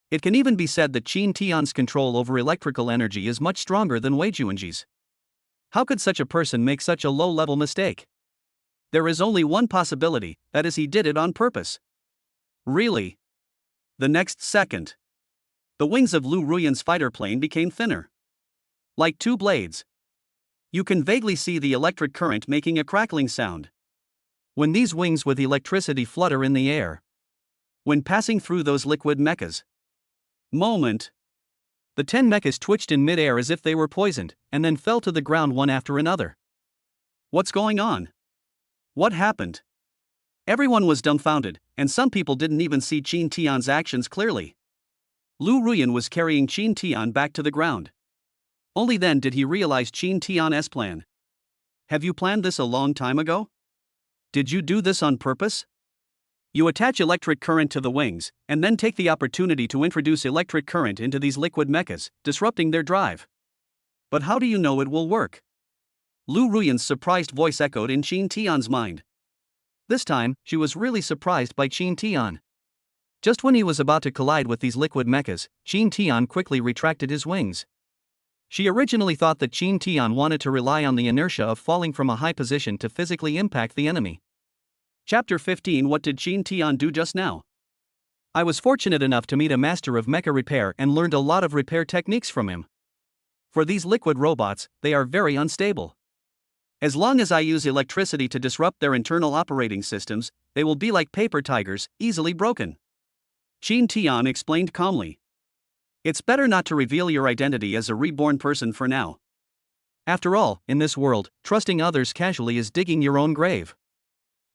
It can even be said that Qin Tian's control over electrical energy is much stronger than Wei Juanji's. How could such a person make such a low-level mistake? There is only one possibility, that is, he did it on purpose. Really? The next second, the wings of Lu Ruyan's fighter plane became thinner, like two blades. You can vaguely see the electric current making a crackling sound. When these wings with electricity flutter in the air, when passing through those liquid mechas. The 10 mechas twitched in mid-air as if they were poisoned, and then fell to the ground one after another. What's going on? What happened? Everyone was dumbfounded, and some people didn't even see Qin Tian's actions clearly. Lu Ruyan was carrying Qin Tian back to the ground. Only then did he realize Qin Tian's plan. Have you planned this a long time ago? Did you do this on purpose? You attach electric current to the wings, and then take the opportunity to introduce electric current into these liquid mechas, disrupting their drive. But how do you know it will work? Lu Ruyan's surprised voice echoed in Qin Tian's mind. This time, she was really surprised by Qin Tian. Just when he was about to collide with these liquid mechas, Qin Tian quickly retracted his wings. She originally thought that Qin Tian wanted to rely on the inertia of falling from a high position to physically impact the enemy. Chapter 15. What did Qin Tian do just now? I was fortunate enough to meet a master of mecha repair and learned a lot of repair techniques from him. For these liquid robots, they are very unstable. As long as I use electricity to disrupt their internal operating systems, they will be like paper tigers, easily broken. Qin Tian explained calmly. It's better not to reveal your identity as a reborn person for now. After all, in this world, trusting others casually is digging your own grave.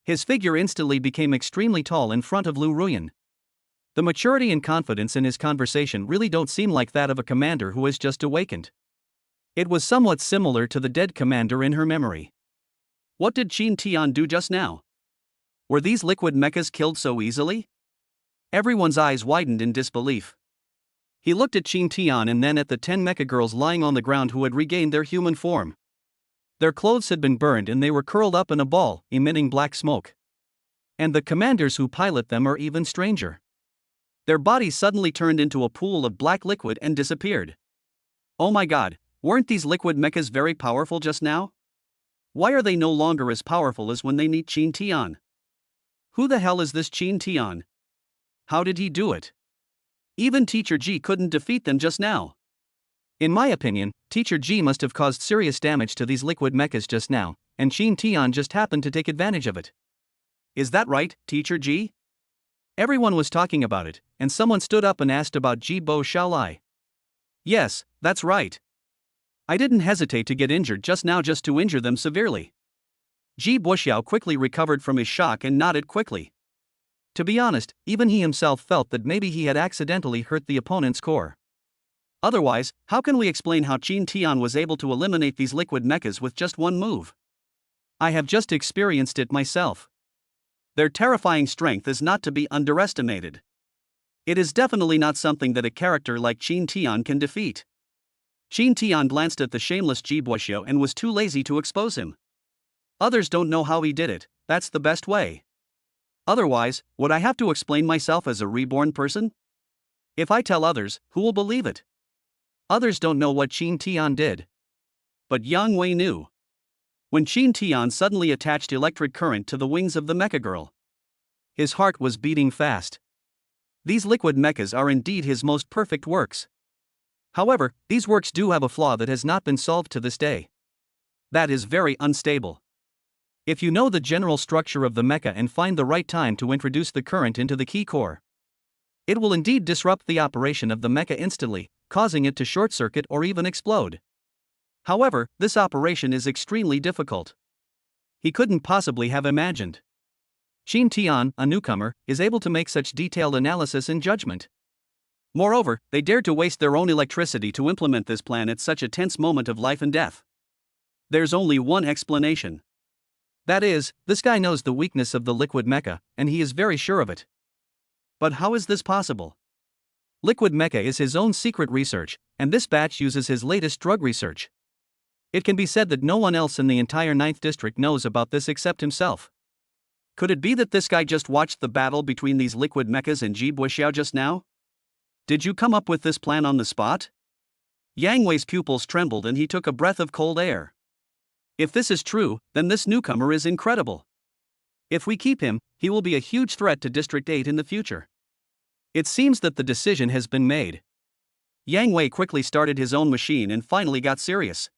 His figure instantly became extremely tall in front of Lu Ruyan. The maturity and confidence in his conversation really don't seem like that of a commander who has just awakened. It was somewhat similar to the dead commander in her memory. What did Qin Tian do just now? Were these liquid mechas killed so easily? Everyone's eyes widened in disbelief. He looked at Qin Tian and then at the 10 mecha girls lying on the ground who had regained their human form. Their clothes had been burned and they were curled up in a ball, emitting black smoke. And the commanders who pilot them are even stranger. Their bodies suddenly turned into a pool of black liquid and disappeared. Oh my god, weren't these liquid mechas very powerful just now? Why are they no longer as powerful as when they meet Qin Tian? Who the hell is this Qin Tian? How did he do it? Even Teacher G couldn't defeat them just now. In my opinion, Teacher G must have caused serious damage to these liquid mechas just now, and Qin Tian just happened to take advantage of it. Is that right, Teacher G? Everyone was talking about it, and someone stood up and asked about Ji Bo Xiaolai. Yes, that's right. I didn't hesitate to get injured just now just to injure them severely. Ji Boxiao quickly recovered from his shock and nodded quickly. To be honest, even he himself felt that maybe he had accidentally hurt the opponent's core. Otherwise, how can we explain how Qin Tian was able to eliminate these liquid mechas with just one move? I have just experienced it myself. Their terrifying strength is not to be underestimated. It is definitely not something that a character like Qin Tian can defeat. Qin Tian glanced at the shameless Ji Boxiao and was too lazy to expose him. Others don't know how he did it, that's the best way. Otherwise, would I have to explain myself as a reborn person? If I tell others, who will believe it? Others don't know what Qin Tian did. But Yang Wei knew. When Qin Tian suddenly attached electric current to the wings of the mecha girl, his heart was beating fast. These liquid mechas are indeed his most perfect works. However, these works do have a flaw that has not been solved to this day. That is very unstable. If you know the general structure of the mecha and find the right time to introduce the current into the key core, it will indeed disrupt the operation of the mecha instantly, causing it to short-circuit or even explode. However, this operation is extremely difficult. He couldn't possibly have imagined. Qin Tian, a newcomer, is able to make such detailed analysis and judgment. Moreover, they dared to waste their own electricity to implement this plan at such a tense moment of life and death. There's only one explanation. That is, this guy knows the weakness of the liquid mecha, and he is very sure of it. But how is this possible? Liquid mecha is his own secret research, and this batch uses his latest drug research. It can be said that no one else in the entire 9th district knows about this except himself. Could it be that this guy just watched the battle between these liquid mechas and Ji Buixiao just now? Did you come up with this plan on the spot? Yang Wei's pupils trembled and he took a breath of cold air. If this is true, then this newcomer is incredible. If we keep him, he will be a huge threat to District 8 in the future. It seems that the decision has been made. Yang Wei quickly started his own machine and finally got serious.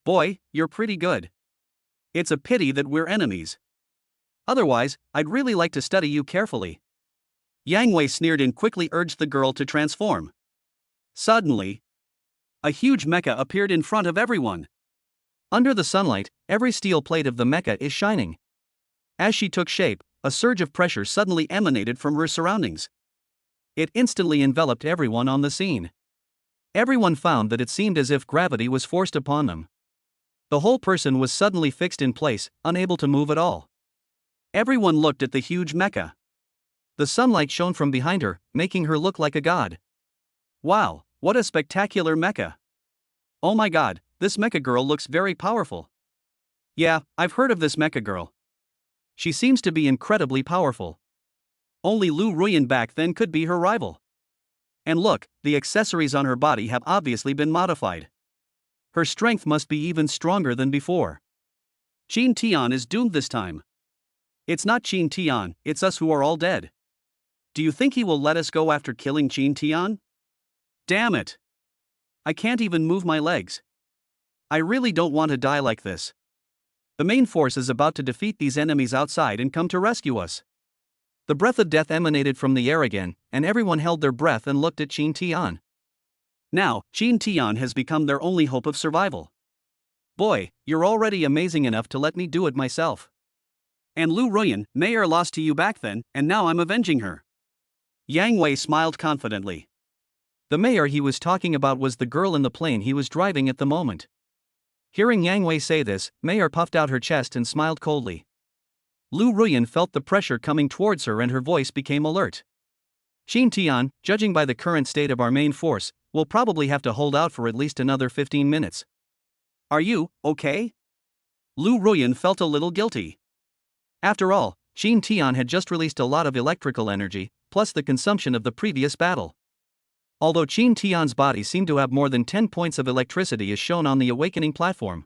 Boy, you're pretty good. It's a pity that we're enemies. Otherwise, I'd really like to study you carefully. Yang Wei sneered and quickly urged the girl to transform. Suddenly, a huge mecha appeared in front of everyone. Under the sunlight, every steel plate of the mecha is shining. As she took shape, a surge of pressure suddenly emanated from her surroundings. It instantly enveloped everyone on the scene. Everyone found that it seemed as if gravity was forced upon them. The whole person was suddenly fixed in place, unable to move at all. Everyone looked at the huge mecha. The sunlight shone from behind her, making her look like a god. Wow, what a spectacular mecha! Oh my god, this mecha girl looks very powerful. Yeah, I've heard of this mecha girl. She seems to be incredibly powerful. Only Lu Ruyan back then could be her rival. And look, the accessories on her body have obviously been modified. Her strength must be even stronger than before. Qin Tian is doomed this time. It's not Qin Tian, it's us who are all dead. Do you think he will let us go after killing Qin Tian? Damn it! I can't even move my legs. I really don't want to die like this. The main force is about to defeat these enemies outside and come to rescue us. The breath of death emanated from the air again, and everyone held their breath and looked at Qin Tian. Now, Qin Tian has become their only hope of survival. Boy, you're already amazing enough to let me do it myself. And Lu Ruyan, Mayor lost to you back then, and now I'm avenging her. Yang Wei smiled confidently. The mayor he was talking about was the girl in the plane he was driving at the moment. Hearing Yang Wei say this, Mayor puffed out her chest and smiled coldly. Lu Ruyan felt the pressure coming towards her and her voice became alert. Qin Tian, judging by the current state of our main force, will probably have to hold out for at least another 15 minutes. Are you okay? Lu Ruyan felt a little guilty. After all, Qin Tian had just released a lot of electrical energy, plus the consumption of the previous battle. Although Qin Tian's body seemed to have more than 10 points of electricity as shown on the awakening platform.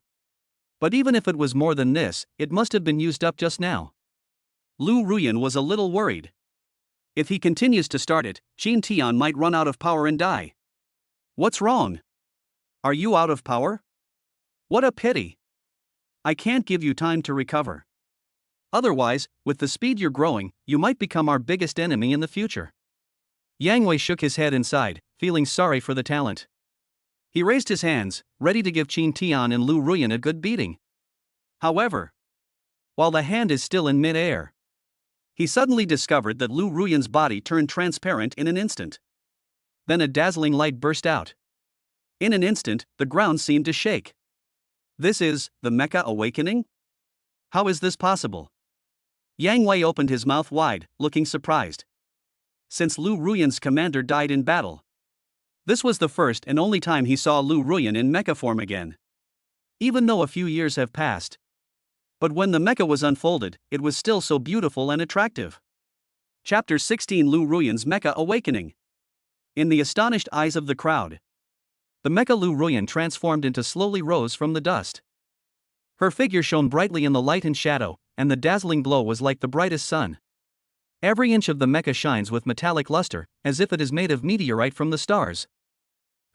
But even if it was more than this, it must have been used up just now. Lu Ruyan was a little worried. If he continues to start it, Qin Tian might run out of power and die. What's wrong? Are you out of power? What a pity. I can't give you time to recover. Otherwise, with the speed you're growing, you might become our biggest enemy in the future. Yang Wei shook his head and sighed, feeling sorry for the talent. He raised his hands, ready to give Qin Tian and Lu Ruyan a good beating. However, while the hand is still in mid-air, he suddenly discovered that Lu Ruyan's body turned transparent in an instant. Then a dazzling light burst out. In an instant, the ground seemed to shake. This is the Mecha Awakening? How is this possible? Yang Wei opened his mouth wide, looking surprised. Since Lu Ruyan's commander died in battle, this was the first and only time he saw Lu Ruyan in mecha form again. Even though a few years have passed. But when the mecha was unfolded, it was still so beautiful and attractive. Chapter 16 Lu Ruyan's Mecha Awakening. In the astonished eyes of the crowd, the mecha Lu Ruyan transformed into slowly rose from the dust. Her figure shone brightly in the light and shadow, and the dazzling glow was like the brightest sun. Every inch of the mecha shines with metallic luster, as if it is made of meteorite from the stars.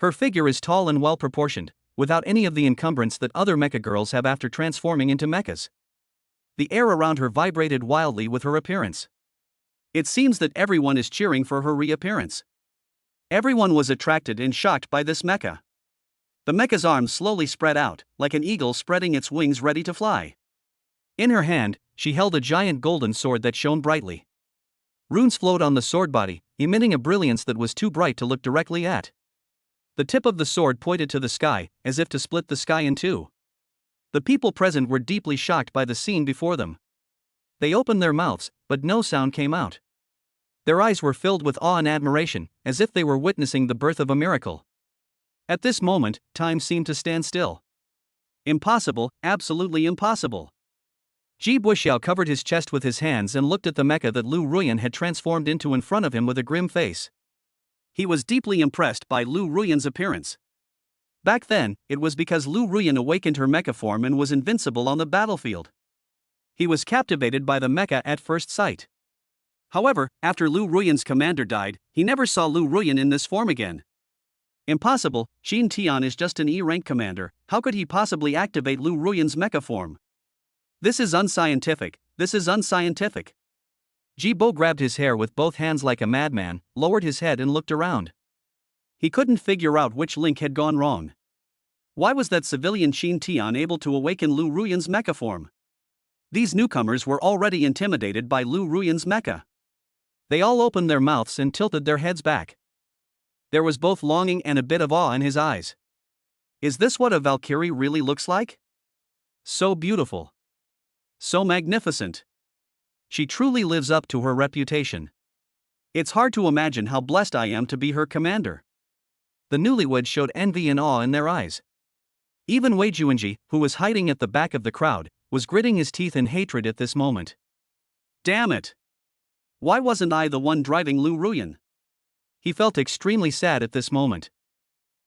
Her figure is tall and well proportioned, without any of the encumbrance that other mecha girls have after transforming into mechas. The air around her vibrated wildly with her appearance. It seems that everyone is cheering for her reappearance. Everyone was attracted and shocked by this mecha. The mecha's arms slowly spread out, like an eagle spreading its wings ready to fly. In her hand, she held a giant golden sword that shone brightly. Runes flowed on the sword body, emitting a brilliance that was too bright to look directly at. The tip of the sword pointed to the sky, as if to split the sky in two. The people present were deeply shocked by the scene before them. They opened their mouths, but no sound came out. Their eyes were filled with awe and admiration, as if they were witnessing the birth of a miracle. At this moment, time seemed to stand still. Impossible, absolutely impossible. Ji Buxiao covered his chest with his hands and looked at the mecha that Lu Ruyan had transformed into in front of him with a grim face. He was deeply impressed by Lu Ruyan's appearance. Back then, it was because Lu Ruyan awakened her mecha form and was invincible on the battlefield. He was captivated by the mecha at first sight. However, after Lu Ruyan's commander died, he never saw Lu Ruyan in this form again. Impossible, Qin Tian is just an E-rank commander, how could he possibly activate Lu Ruyan's mecha form? This is unscientific, this is unscientific. Ji Bo grabbed his hair with both hands like a madman, lowered his head and looked around. He couldn't figure out which link had gone wrong. Why was that civilian Qin Tian able to awaken Lu Ruyan's mecha form? These newcomers were already intimidated by Lu Ruyan's mecha. They all opened their mouths and tilted their heads back. There was both longing and a bit of awe in his eyes. Is this what a Valkyrie really looks like? So beautiful. So magnificent. She truly lives up to her reputation. It's hard to imagine how blessed I am to be her commander. The newlyweds showed envy and awe in their eyes. Even Wei Juanji, who was hiding at the back of the crowd, was gritting his teeth in hatred at this moment. Damn it! Why wasn't I the one driving Lu Ruyan? He felt extremely sad at this moment.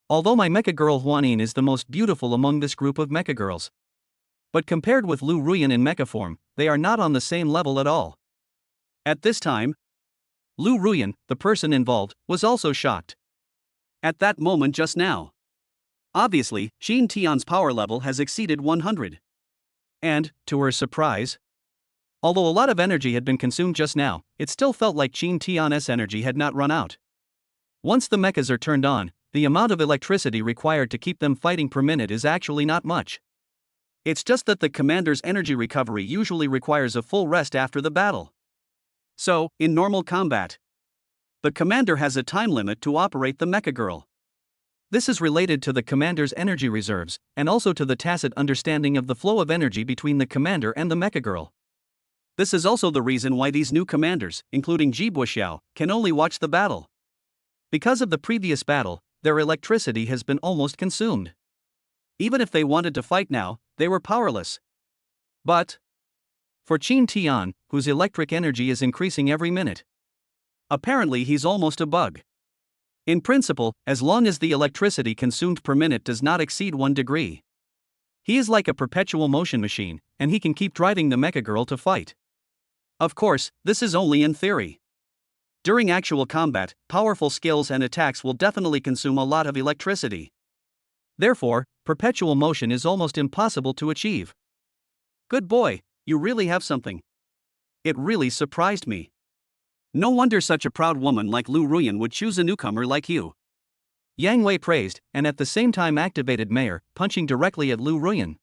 Although my mecha girl Huanin is the most beautiful among this group of mecha girls. But compared with Lu Ruyan in mecha form, they are not on the same level at all. At this time, Lu Ruyan, the person involved, was also shocked. At that moment just now. Obviously, Qin Tian's power level has exceeded 100. And, to her surprise, although a lot of energy had been consumed just now, it still felt like Qin Tian's energy had not run out. Once the mechas are turned on, the amount of electricity required to keep them fighting per minute is actually not much. It's just that the commander's energy recovery usually requires a full rest after the battle. So, in normal combat, the commander has a time limit to operate the Mecha Girl. This is related to the commander's energy reserves, and also to the tacit understanding of the flow of energy between the commander and the Mecha Girl. This is also the reason why these new commanders, including Ji Buxiao, can only watch the battle. Because of the previous battle, their electricity has been almost consumed. Even if they wanted to fight now, they were powerless. But for Qin Tian, whose electric energy is increasing every minute, apparently he's almost a bug. In principle, as long as the electricity consumed per minute does not exceed 1 degree. He is like a perpetual motion machine, and he can keep driving the Mecha Girl to fight. Of course, this is only in theory. During actual combat, powerful skills and attacks will definitely consume a lot of electricity. Therefore, perpetual motion is almost impossible to achieve. Good boy, you really have something. It really surprised me. No wonder such a proud woman like Lu Ruyan would choose a newcomer like you. Yang Wei praised, and at the same time activated Mayor, punching directly at Lu Ruyan.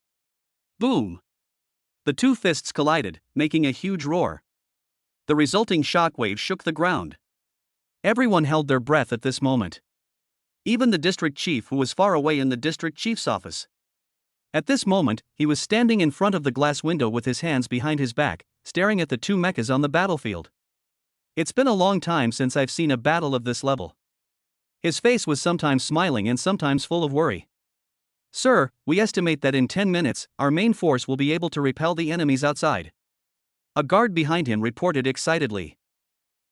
Boom! The two fists collided, making a huge roar. The resulting shockwave shook the ground. Everyone held their breath at this moment. Even the district chief, who was far away in the district chief's office. At this moment, he was standing in front of the glass window with his hands behind his back, staring at the two mechas on the battlefield. It's been a long time since I've seen a battle of this level. His face was sometimes smiling and sometimes full of worry. Sir, we estimate that in 10 minutes, our main force will be able to repel the enemies outside. A guard behind him reported excitedly.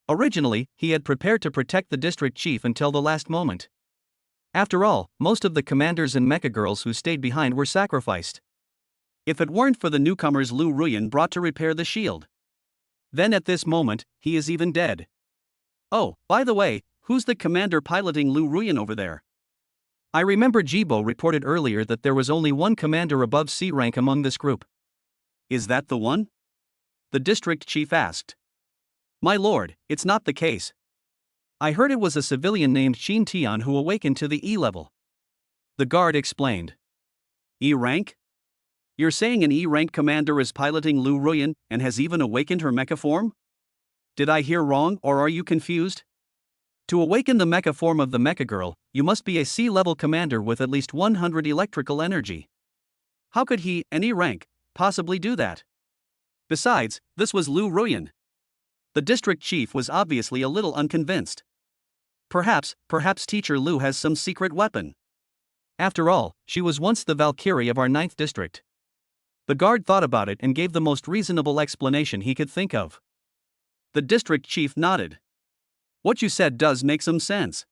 Originally, he had prepared to protect the district chief until the last moment. After all, most of the commanders and mecha girls who stayed behind were sacrificed. If it weren't for the newcomers Lu Ruyan brought to repair the shield, then at this moment, he is even dead. Oh, by the way, who's the commander piloting Lu Ruyan over there? I remember Jibo reported earlier that there was only one commander above C rank among this group. Is that the one? The district chief asked. My lord, it's not the case. I heard it was a civilian named Qin Tian who awakened to the E level. The guard explained. E rank? You're saying an E-rank commander is piloting Lu Ruyan and has even awakened her mecha form? Did I hear wrong, or are you confused? To awaken the mecha form of the Mecha Girl, you must be a C-level commander with at least 100 electrical energy. How could he, any rank, possibly do that? Besides, this was Lu Ruyan. The district chief was obviously a little unconvinced. Perhaps Teacher Lu has some secret weapon. After all, she was once the Valkyrie of our 9th district. The guard thought about it and gave the most reasonable explanation he could think of. The district chief nodded. What you said does make some sense.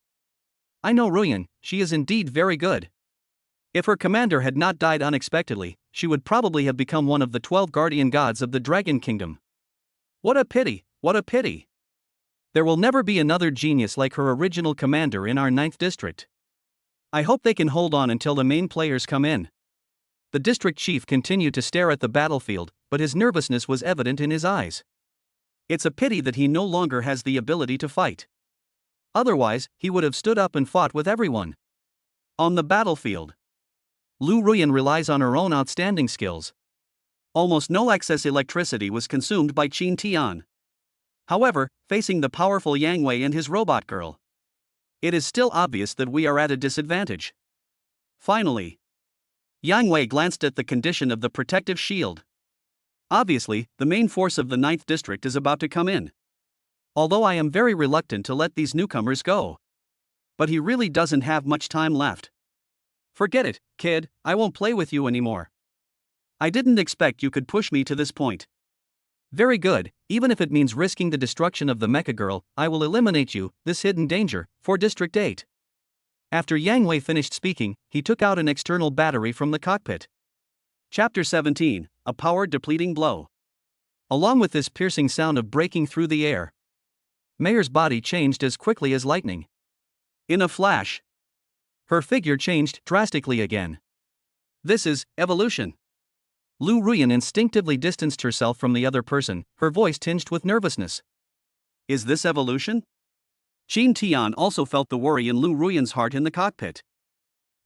I know Ruyan, she is indeed very good. If her commander had not died unexpectedly, she would probably have become one of the 12 guardian gods of the Dragon Kingdom. What a pity, what a pity. There will never be another genius like her original commander in our 9th district. I hope they can hold on until the main players come in. The district chief continued to stare at the battlefield, but his nervousness was evident in his eyes. It's a pity that he no longer has the ability to fight. Otherwise, he would have stood up and fought with everyone. On the battlefield, Lu Ruyan relies on her own outstanding skills. Almost no excess electricity was consumed by Qin Tian. However, facing the powerful Yang Wei and his robot girl, it is still obvious that we are at a disadvantage. Finally, Yang Wei glanced at the condition of the protective shield. Obviously, the main force of the 9th district is about to come in. Although I am very reluctant to let these newcomers go. But he really doesn't have much time left. Forget it, kid, I won't play with you anymore. I didn't expect you could push me to this point. Very good, even if it means risking the destruction of the Mecha Girl, I will eliminate you, this hidden danger, for District 8. After Yang Wei finished speaking, he took out an external battery from the cockpit. Chapter 17, A Power-Depleting Blow. Along with this piercing sound of breaking through the air, Mayer's body changed as quickly as lightning. In a flash, her figure changed drastically again. This is evolution. Lu Ruyan instinctively distanced herself from the other person, her voice tinged with nervousness. Is this evolution? Qin Tian also felt the worry in Lu Ruyan's heart in the cockpit.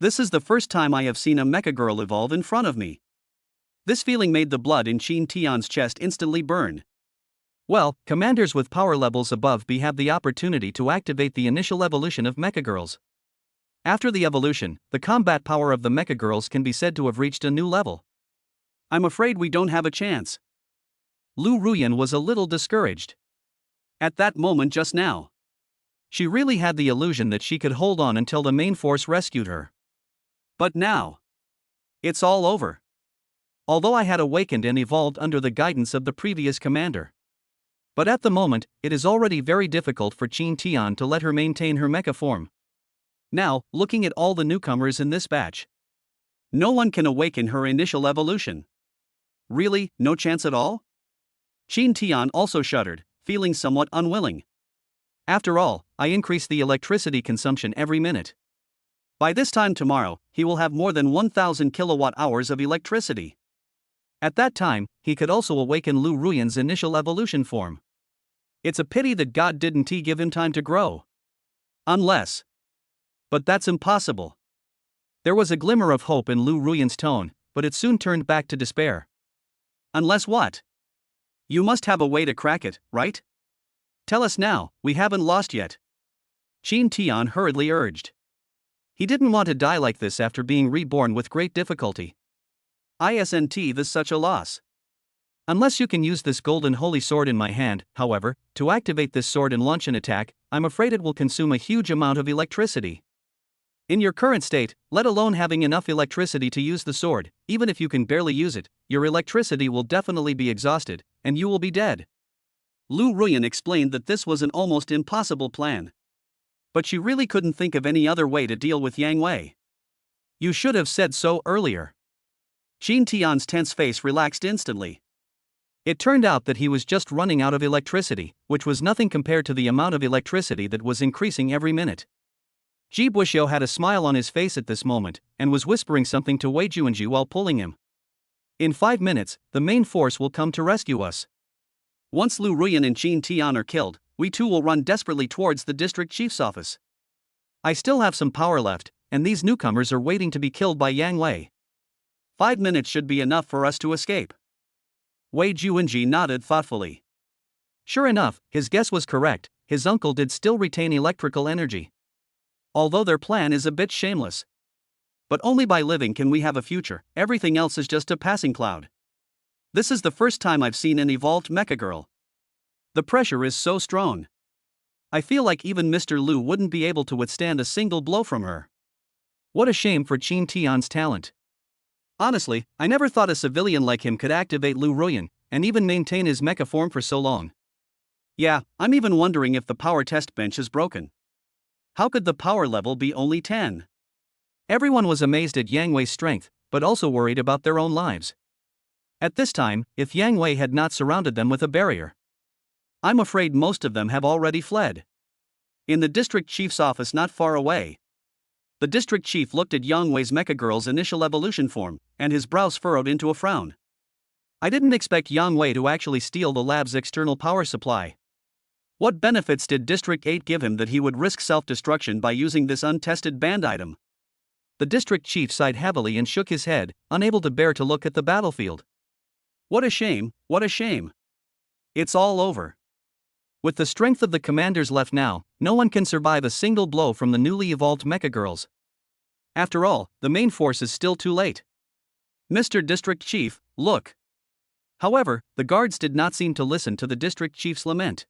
This is the first time I have seen a Mecha Girl evolve in front of me. This feeling made the blood in Qin Tian's chest instantly burn. Well, commanders with power levels above B have the opportunity to activate the initial evolution of Mecha Girls. After the evolution, the combat power of the Mecha Girls can be said to have reached a new level. I'm afraid we don't have a chance. Lu Ruyan was a little discouraged. At that moment just now, she really had the illusion that she could hold on until the main force rescued her. But now, it's all over. Although I had awakened and evolved under the guidance of the previous commander. But at the moment, it is already very difficult for Qin Tian to let her maintain her mecha form. Now, looking at all the newcomers in this batch, no one can awaken her initial evolution. Really, no chance at all? Qin Tian also shuddered, feeling somewhat unwilling. After all, I increase the electricity consumption every minute. By this time tomorrow, he will have more than 1,000 kilowatt-hours of electricity. At that time, he could also awaken Lu Ruyan's initial evolution form. It's a pity that God didn't give him time to grow. Unless. But that's impossible. There was a glimmer of hope in Lu Ruyan's tone, but it soon turned back to despair. Unless what? You must have a way to crack it, right? Tell us now, we haven't lost yet. Qin Tian hurriedly urged. He didn't want to die like this after being reborn with great difficulty. Isn't this such a loss? Unless you can use this golden holy sword in my hand, however, to activate this sword and launch an attack, I'm afraid it will consume a huge amount of electricity. In your current state, let alone having enough electricity to use the sword, even if you can barely use it, your electricity will definitely be exhausted, and you will be dead. Lu Ruyan explained that this was an almost impossible plan. But she really couldn't think of any other way to deal with Yang Wei. You should have said so earlier. Qin Tian's tense face relaxed instantly. It turned out that he was just running out of electricity, which was nothing compared to the amount of electricity that was increasing every minute. Ji Buxiu had a smile on his face at this moment, and was whispering something to Wei Juanji while pulling him. In 5 minutes, the main force will come to rescue us. Once Lu Ruyan and Qin Tian are killed, we too will run desperately towards the district chief's office. I still have some power left, and these newcomers are waiting to be killed by Yang Wei. 5 minutes should be enough for us to escape. Wei Juanji nodded thoughtfully. Sure enough, his guess was correct, his uncle did still retain electrical energy. Although their plan is a bit shameless. But only by living can we have a future, everything else is just a passing cloud. This is the first time I've seen an evolved Mecha Girl. The pressure is so strong. I feel like even Mr. Lu wouldn't be able to withstand a single blow from her. What a shame for Qin Tian's talent. Honestly, I never thought a civilian like him could activate Lu Ruyan, and even maintain his mecha form for so long. Yeah, I'm even wondering if the power test bench is broken. How could the power level be only 10? Everyone was amazed at Yang Wei's strength, but also worried about their own lives. At this time, if Yang Wei had not surrounded them with a barrier, I'm afraid most of them have already fled. In the district chief's office not far away, the district chief looked at Yang Wei's Mecha Girl's initial evolution form, and his brows furrowed into a frown. I didn't expect Yang Wei to actually steal the lab's external power supply. What benefits did District 8 give him that he would risk self-destruction by using this untested banned item? The district chief sighed heavily and shook his head, unable to bear to look at the battlefield. What a shame, what a shame. It's all over. With the strength of the commanders left now, no one can survive a single blow from the newly evolved Mecha Girls. After all, the main force is still too late. Mr. District Chief, look. However, the guards did not seem to listen to the district chief's lament.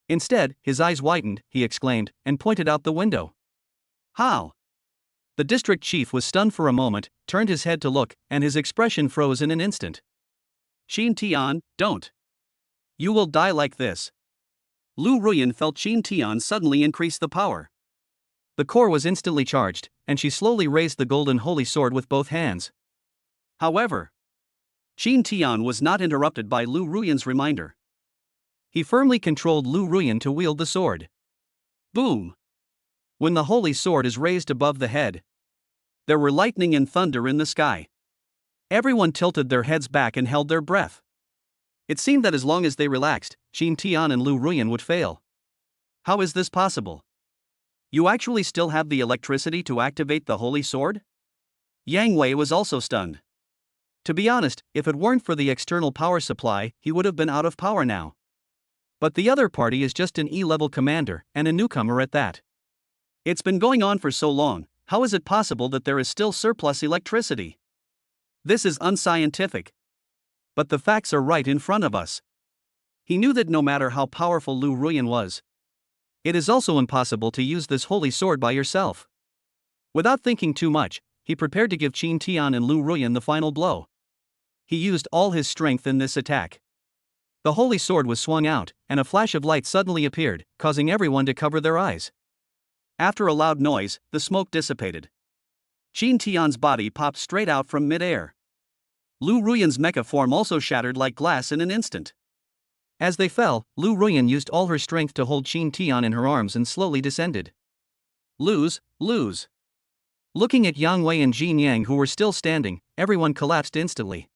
Instead, his eyes widened, he exclaimed, and pointed out the window. How? The district chief was stunned for a moment, turned his head to look, and his expression froze in an instant. Qin Tian, don't. You will die like this. Lu Ruyan felt Qin Tian suddenly increase the power. The core was instantly charged, and she slowly raised the golden holy sword with both hands. However, Qin Tian was not interrupted by Lu Ruyan's reminder. He firmly controlled Lu Ruyan to wield the sword. Boom! When the holy sword is raised above the head, there were lightning and thunder in the sky. Everyone tilted their heads back and held their breath. It seemed that as long as they relaxed, Qin Tian and Lu Ruyan would fail. How is this possible? You actually still have the electricity to activate the holy sword? Yang Wei was also stunned. To be honest, if it weren't for the external power supply, he would have been out of power now. But the other party is just an E-level commander, and a newcomer at that. It's been going on for so long, how is it possible that there is still surplus electricity? This is unscientific. But the facts are right in front of us. He knew that no matter how powerful Lu Ruyan was, it is also impossible to use this holy sword by yourself. Without thinking too much, he prepared to give Qin Tian and Lu Ruyan the final blow. He used all his strength in this attack. The holy sword was swung out, and a flash of light suddenly appeared, causing everyone to cover their eyes. After a loud noise, the smoke dissipated. Qin Tian's body popped straight out from mid-air. Lu Ruyan's mecha form also shattered like glass in an instant. As they fell, Lu Ruyan used all her strength to hold Qin Tian in her arms and slowly descended. Lose. Looking at Yang Wei and Jin Yang who were still standing, everyone collapsed instantly.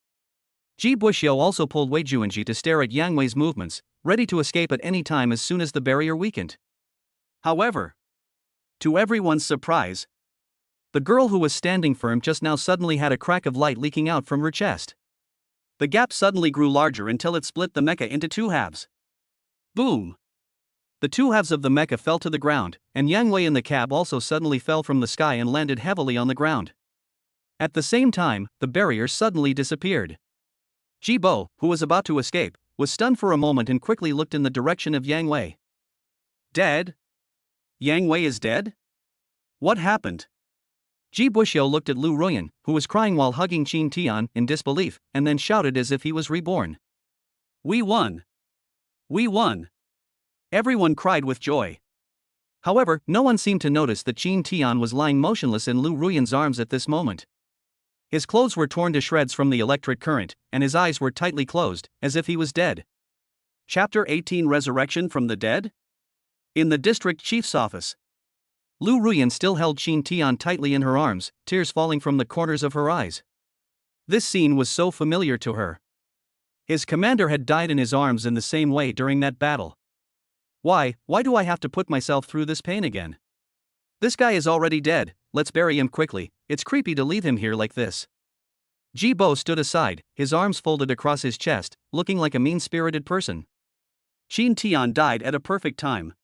Ji Buxiu also pulled Wei Juanji to stare at Yang Wei's movements, ready to escape at any time as soon as the barrier weakened. However, to everyone's surprise, the girl who was standing firm just now suddenly had a crack of light leaking out from her chest. The gap suddenly grew larger until it split the mecha into two halves. Boom! The two halves of the mecha fell to the ground, and Yang Wei in the cab also suddenly fell from the sky and landed heavily on the ground. At the same time, the barrier suddenly disappeared. Ji Bo, who was about to escape, was stunned for a moment and quickly looked in the direction of Yang Wei. Dead? Yang Wei is dead? What happened? Ji Buxiu looked at Lu Ruyan, who was crying while hugging Qin Tian, in disbelief, and then shouted as if he was reborn. We won! We won! Everyone cried with joy. However, no one seemed to notice that Qin Tian was lying motionless in Lu Ruyan's arms at this moment. His clothes were torn to shreds from the electric current, and his eyes were tightly closed, as if he was dead. Chapter 18 Resurrection from the Dead? In the district chief's office, Lu Ruyan still held Qin Tian tightly in her arms, tears falling from the corners of her eyes. This scene was so familiar to her. His commander had died in his arms in the same way during that battle. Why do I have to put myself through this pain again? This guy is already dead, let's bury him quickly, it's creepy to leave him here like this. Ji Bo stood aside, his arms folded across his chest, looking like a mean-spirited person. Qin Tian died at a perfect time.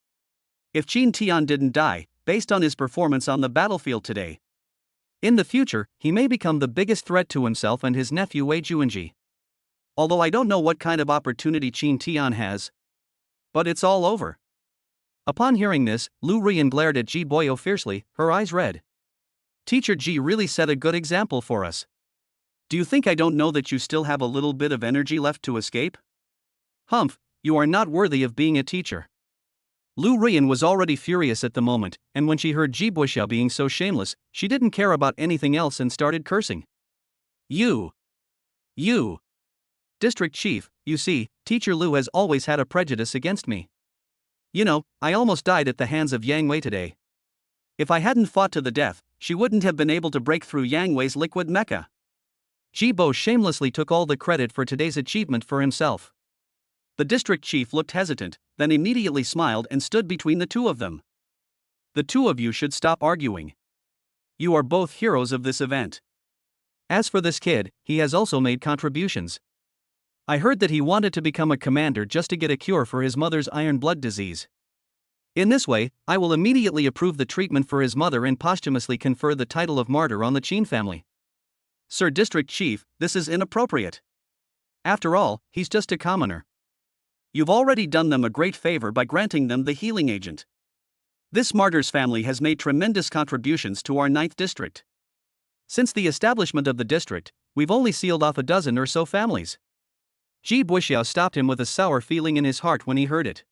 If Qin Tian didn't die, based on his performance on the battlefield today, In the future, he may become the biggest threat to himself and his nephew Wei Juanji. Although I don't know what kind of opportunity Qin Tian has. But it's all over. Upon hearing this, Lu Ruyan glared at Ji Boyo fiercely, her eyes red. Teacher Ji really set a good example for us. Do you think I don't know that you still have a little bit of energy left to escape? Humph, you are not worthy of being a teacher. Lu Ruyan was already furious at the moment, and when she heard Ji Boxiao being so shameless, she didn't care about anything else and started cursing. You! District Chief, you see, Teacher Lu has always had a prejudice against me. You know, I almost died at the hands of Yang Wei today. If I hadn't fought to the death, she wouldn't have been able to break through Yang Wei's liquid mecha. Ji Bo shamelessly took all the credit for today's achievement for himself. The district chief looked hesitant, then immediately smiled and stood between the two of them. The two of you should stop arguing. You are both heroes of this event. As for this kid, he has also made contributions. I heard that he wanted to become a commander just to get a cure for his mother's iron blood disease. In this way, I will immediately approve the treatment for his mother and posthumously confer the title of martyr on the Qin family. Sir District Chief, this is inappropriate. After all, he's just a commoner. You've already done them a great favor by granting them the healing agent. This martyr's family has made tremendous contributions to our 9th district. Since the establishment of the district, we've only sealed off a dozen or so families. Ji Boxiao stopped him with a sour feeling in his heart when he heard it.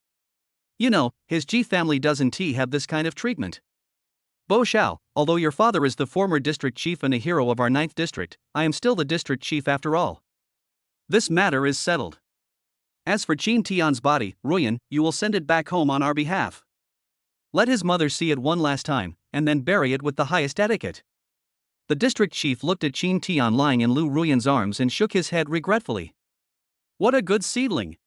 You know, his Ji family doesn't have this kind of treatment. Bo Xiao, although your father is the former district chief and a hero of our 9th district, I am still the district chief after all. This matter is settled. As for Qin Tian's body, Ruyan, you will send it back home on our behalf. Let his mother see it one last time, and then bury it with the highest etiquette. The district chief looked at Qin Tian lying in Lu Ruyan's arms and shook his head regretfully. What a good seedling!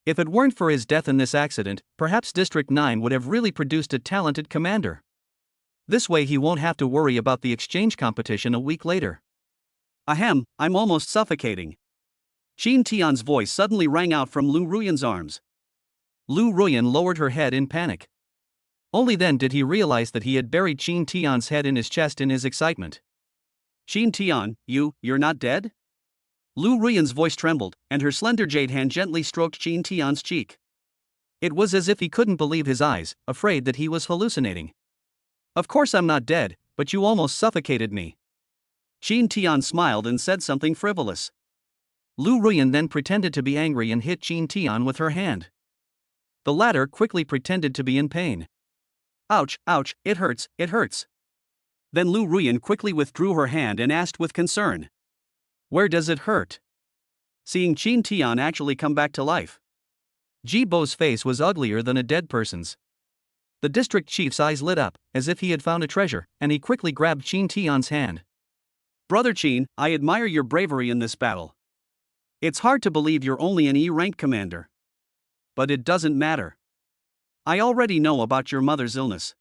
If it weren't for his death in this accident, perhaps District 9 would have really produced a talented commander. This way he won't have to worry about the exchange competition a week later. Ahem, I'm almost suffocating. Qin Tian's voice suddenly rang out from Lu Ruyan's arms. Lu Ruyan lowered her head in panic. Only then did he realize that he had buried Qin Tian's head in his chest in his excitement. Qin Tian, you're not dead? Lu Ruyan's voice trembled, and her slender jade hand gently stroked Qin Tian's cheek. It was as if he couldn't believe his eyes, afraid that he was hallucinating. Of course I'm not dead, but you almost suffocated me. Qin Tian smiled and said something frivolous. Lu Ruyan then pretended to be angry and hit Qin Tian with her hand. The latter quickly pretended to be in pain. Ouch, it hurts. Then Lu Ruyan quickly withdrew her hand and asked with concern. Where does it hurt? Seeing Qin Tian actually come back to life. Ji Bo's face was uglier than a dead person's. The district chief's eyes lit up, as if he had found a treasure, and he quickly grabbed Qin Tian's hand. Brother Qin, I admire your bravery in this battle. It's hard to believe you're only an E-rank commander. But it doesn't matter. I already know about your mother's illness.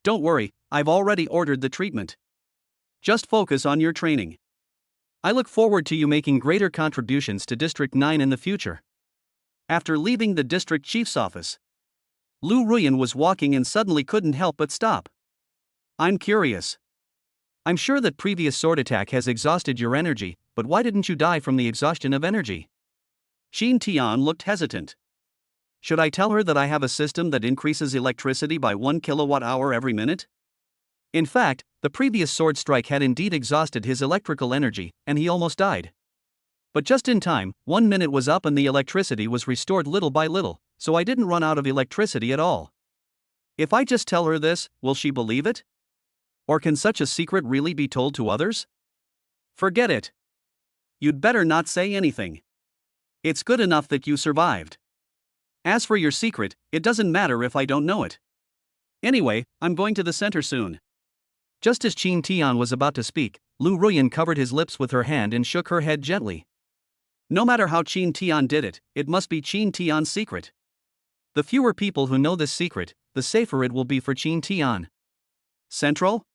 Don't worry, I've already ordered the treatment. Just focus on your training. I look forward to you making greater contributions to District 9 in the future. After leaving the district chief's office, Lu Ruyan was walking and suddenly couldn't help but stop. I'm curious. I'm sure that previous sword attack has exhausted your energy, but why didn't you die from the exhaustion of energy? Qin Tian looked hesitant. Should I tell her that I have a system that increases electricity by 1 kilowatt-hour every minute? In fact, the previous sword strike had indeed exhausted his electrical energy, and he almost died. But just in time, 1 minute was up and the electricity was restored little by little, so I didn't run out of electricity at all. If I just tell her this, will she believe it? Or can such a secret really be told to others? Forget it. You'd better not say anything. It's good enough that you survived. As for your secret, it doesn't matter if I don't know it. Anyway, I'm going to the center soon. Just as Qin Tian was about to speak, Lu Ruyan covered his lips with her hand and shook her head gently. No matter how Qin Tian did it, it must be Qin Tian's secret. The fewer people who know this secret, the safer it will be for Qin Tian. Central?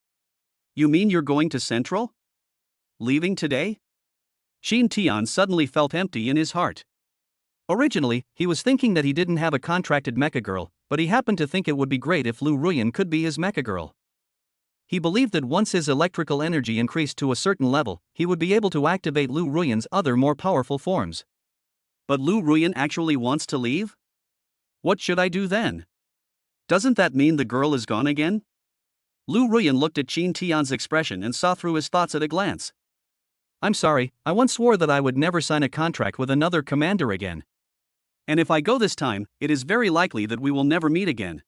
You mean you're going to Central? Leaving today? Qin Tian suddenly felt empty in his heart. Originally, he was thinking that he didn't have a contracted Mecha Girl, but he happened to think it would be great if Lu Ruyan could be his Mecha Girl. He believed that once his electrical energy increased to a certain level, he would be able to activate Lu Ruyan's other more powerful forms. But Lu Ruyan actually wants to leave? What should I do then? Doesn't that mean the girl is gone again? Lu Ruyan looked at Qin Tian's expression and saw through his thoughts at a glance. I'm sorry, I once swore that I would never sign a contract with another commander again. And if I go this time, it is very likely that we will never meet again.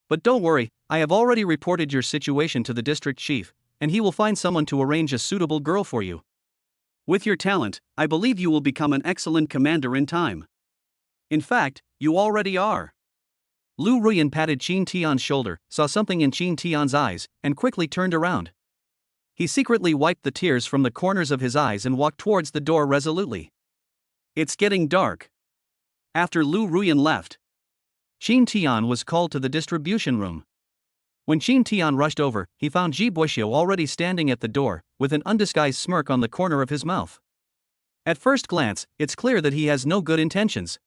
But don't worry, I have already reported your situation to the district chief, and he will find someone to arrange a suitable girl for you. With your talent, I believe you will become an excellent commander in time. In fact, you already are. Lu Ruyan patted Qin Tian's shoulder, saw something in Qin Tian's eyes, and quickly turned around. He secretly wiped the tears from the corners of his eyes and walked towards the door resolutely. It's getting dark. After Lu Ruyan left, Qin Tian was called to the distribution room. When Qin Tian rushed over, he found Ji Buxiu already standing at the door, with an undisguised smirk on the corner of his mouth. At first glance, it's clear that he has no good intentions.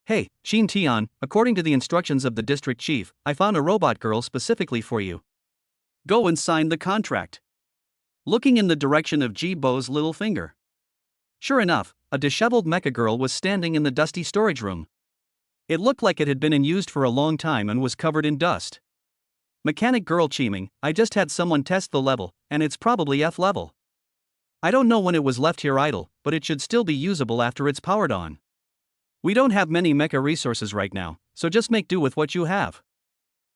Hey, Qin Tian, according to the instructions of the district chief, I found a robot girl specifically for you. Go and sign the contract. Looking in the direction of Ji Bo's little finger. Sure enough, a disheveled mecha girl was standing in the dusty storage room. It looked like it had been unused for a long time and was covered in dust. Mechanic girl Qiming, I just had someone test the level, and it's probably F level. I don't know when it was left here idle, but it should still be usable after it's powered on. We don't have many mecha resources right now, so just make do with what you have.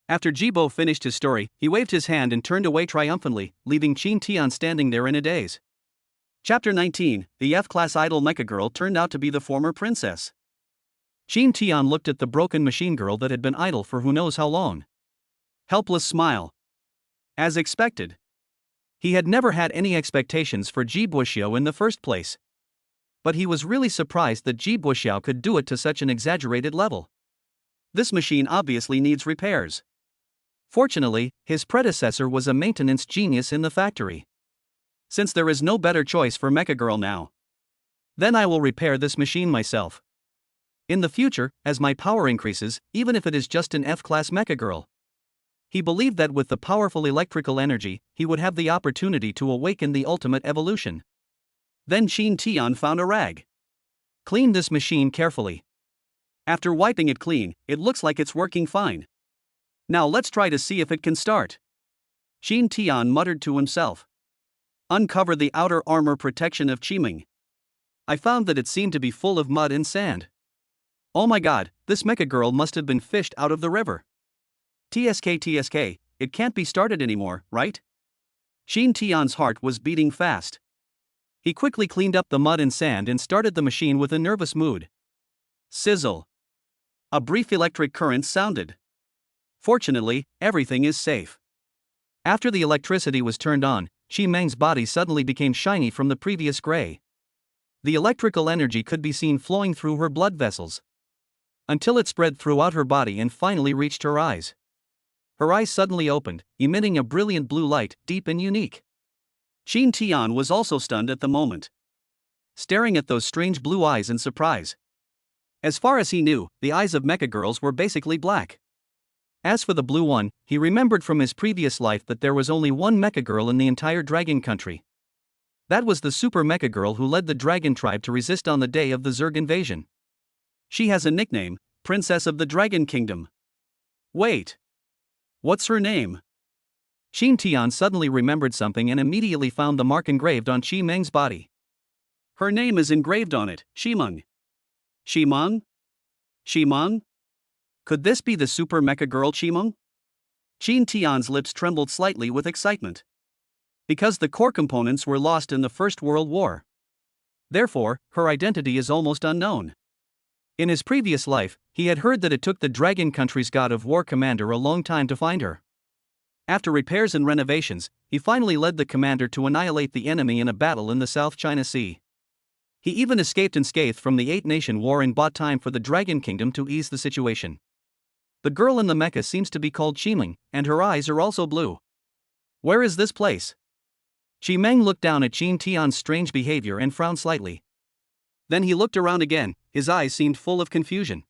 After Jibo finished his story, he waved his hand and turned away triumphantly, leaving Qin Tian standing there in a daze. Chapter 19, the F-class idol mecha girl turned out to be the former princess. Qin Tian looked at the broken machine girl that had been idle for who knows how long. Helpless smile. As expected. He had never had any expectations for Ji Buxiu in the first place. But he was really surprised that Ji Buxiu could do it to such an exaggerated level. This machine obviously needs repairs. Fortunately, his predecessor was a maintenance genius in the factory. Since there is no better choice for Mecha Girl now, then I will repair this machine myself. In the future, as my power increases, even if it is just an F-class Mecha Girl. He believed that with the powerful electrical energy, he would have the opportunity to awaken the ultimate evolution. Then Qin Tian found a rag. Clean this machine carefully. After wiping it clean, it looks like it's working fine. Now let's try to see if it can start. Qin Tian muttered to himself. Uncover the outer armor protection of Qiming. I found that it seemed to be full of mud and sand. Oh my god, this mecha girl must have been fished out of the river. TSK, it can't be started anymore, right? Qin Tian's heart was beating fast. He quickly cleaned up the mud and sand and started the machine with a nervous mood. Sizzle. A brief electric current sounded. Fortunately, everything is safe. After the electricity was turned on, Qi Meng's body suddenly became shiny from the previous gray. The electrical energy could be seen flowing through her blood vessels, until it spread throughout her body and finally reached her eyes. Her eyes suddenly opened, emitting a brilliant blue light, deep and unique. Qin Tian was also stunned at the moment, staring at those strange blue eyes in surprise. As far as he knew, the eyes of mecha girls were basically black. As for the blue one, he remembered from his previous life that there was only one mecha girl in the entire dragon country. That was the super mecha girl who led the dragon tribe to resist on the day of the Zerg invasion. She has a nickname, Princess of the Dragon Kingdom. Wait. What's her name? Qin Tian suddenly remembered something and immediately found the mark engraved on Qi Meng's body. Her name is engraved on it, Qimeng. Qimeng? Qimeng? Could this be the super mecha girl Qimeng? Qin Tian's lips trembled slightly with excitement. Because the core components were lost in the First World War. Therefore, her identity is almost unknown. In his previous life, he had heard that it took the Dragon Country's god of war commander a long time to find her. After repairs and renovations, he finally led the commander to annihilate the enemy in a battle in the South China Sea. He even escaped unscathed from the Eight-Nation War and bought time for the Dragon Kingdom to ease the situation. The girl in the mecha seems to be called Qimeng, and her eyes are also blue. Where is this place? Qimeng looked down at Qin Tian's strange behavior and frowned slightly. Then he looked around again, his eyes seemed full of confusion.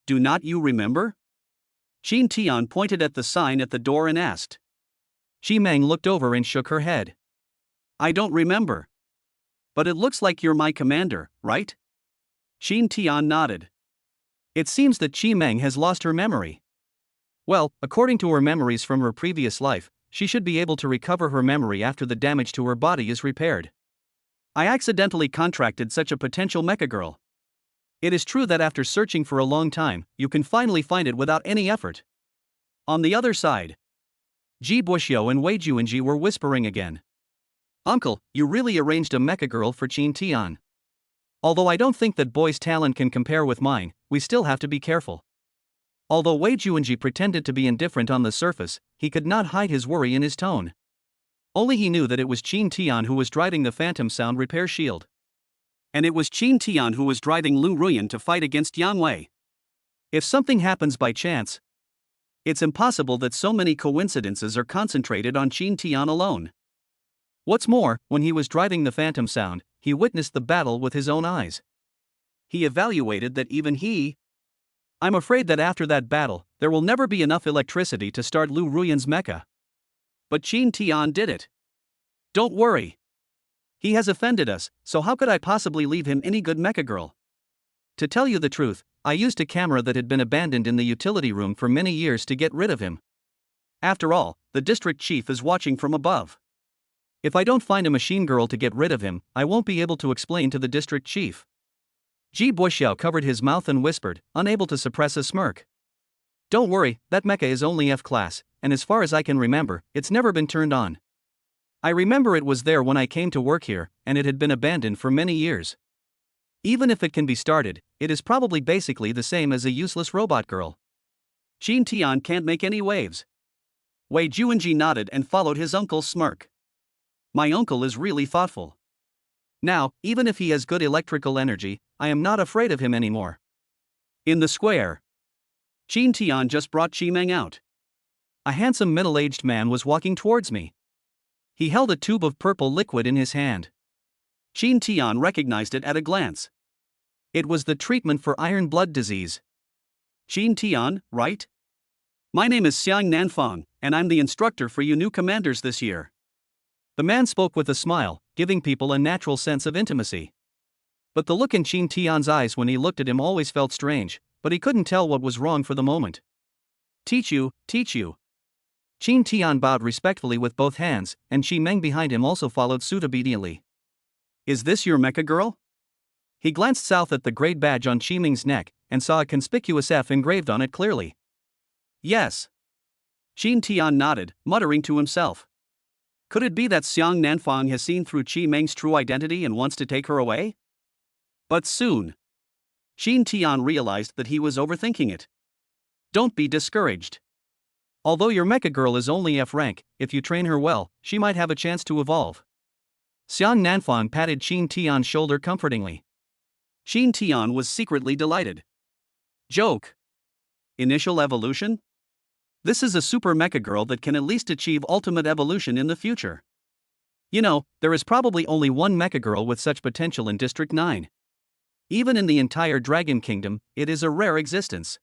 Do not you remember? Qin Tian pointed at the sign at the door and asked. Chi Meng looked over and shook her head. I don't remember. But it looks like you're my commander, right? Xin Tian nodded. It seems that Chi Meng has lost her memory. Well, according to her memories from her previous life, she should be able to recover her memory after the damage to her body is repaired. I accidentally contracted such a potential mecha girl. It is true that after searching for a long time, you can finally find it without any effort. On the other side, Ji Buxiao and Wei Juanji were whispering again. Uncle, you really arranged a mecha girl for Qin Tian. Although I don't think that boy's talent can compare with mine, we still have to be careful. Although Wei Juanji pretended to be indifferent on the surface, he could not hide his worry in his tone. Only he knew that it was Qin Tian who was driving the Phantom Sound repair shield. And it was Qin Tian who was driving Lu Ruyan to fight against Yang Wei. If something happens by chance, it's impossible that so many coincidences are concentrated on Qin Tian alone. What's more, when he was driving the Phantom Sound, he witnessed the battle with his own eyes. He evaluated that even he. I'm afraid that after that battle, there will never be enough electricity to start Lu Ruyan's mecha. But Qin Tian did it. Don't worry. He has offended us, so how could I possibly leave him any good mecha girl? To tell you the truth, I used a camera that had been abandoned in the utility room for many years to get rid of him. After all, the district chief is watching from above. If I don't find a machine girl to get rid of him, I won't be able to explain to the district chief. Ji Buxiao covered his mouth and whispered, unable to suppress a smirk. Don't worry, that mecha is only F-class, and as far as I can remember, it's never been turned on. I remember it was there when I came to work here, and it had been abandoned for many years. Even if it can be started, it is probably basically the same as a useless robot girl. Qin Tian can't make any waves. Wei Juanji nodded and followed his uncle's smirk. My uncle is really thoughtful. Now, even if he has good electrical energy, I am not afraid of him anymore. In the square, Qin Tian just brought Chi Meng out. A handsome middle-aged man was walking towards me. He held a tube of purple liquid in his hand. Qin Tian recognized it at a glance. It was the treatment for iron blood disease. Qin Tian, right? My name is Xiang Nanfang, and I'm the instructor for you new commanders this year. The man spoke with a smile, giving people a natural sense of intimacy. But the look in Qin Tian's eyes when he looked at him always felt strange, but he couldn't tell what was wrong for the moment. Teach you, teach you. Qin Tian bowed respectfully with both hands, and Chi Meng behind him also followed suit obediently. Is this your mecha girl? He glanced south at the great badge on Chi Meng's neck, and saw a conspicuous F engraved on it clearly. Yes. Qin Tian nodded, muttering to himself. Could it be that Xiang Nanfang has seen through Chi Meng's true identity and wants to take her away? But soon, Qin Tian realized that he was overthinking it. Don't be discouraged. Although your mecha girl is only F rank, if you train her well, she might have a chance to evolve. Xiang Nanfang patted Qin Tian's shoulder comfortingly. Qin Tian was secretly delighted. Joke. Initial evolution? This is a super mecha girl that can at least achieve ultimate evolution in the future. You know, there is probably only one mecha girl with such potential in District 9. Even in the entire Dragon Kingdom, it is a rare existence.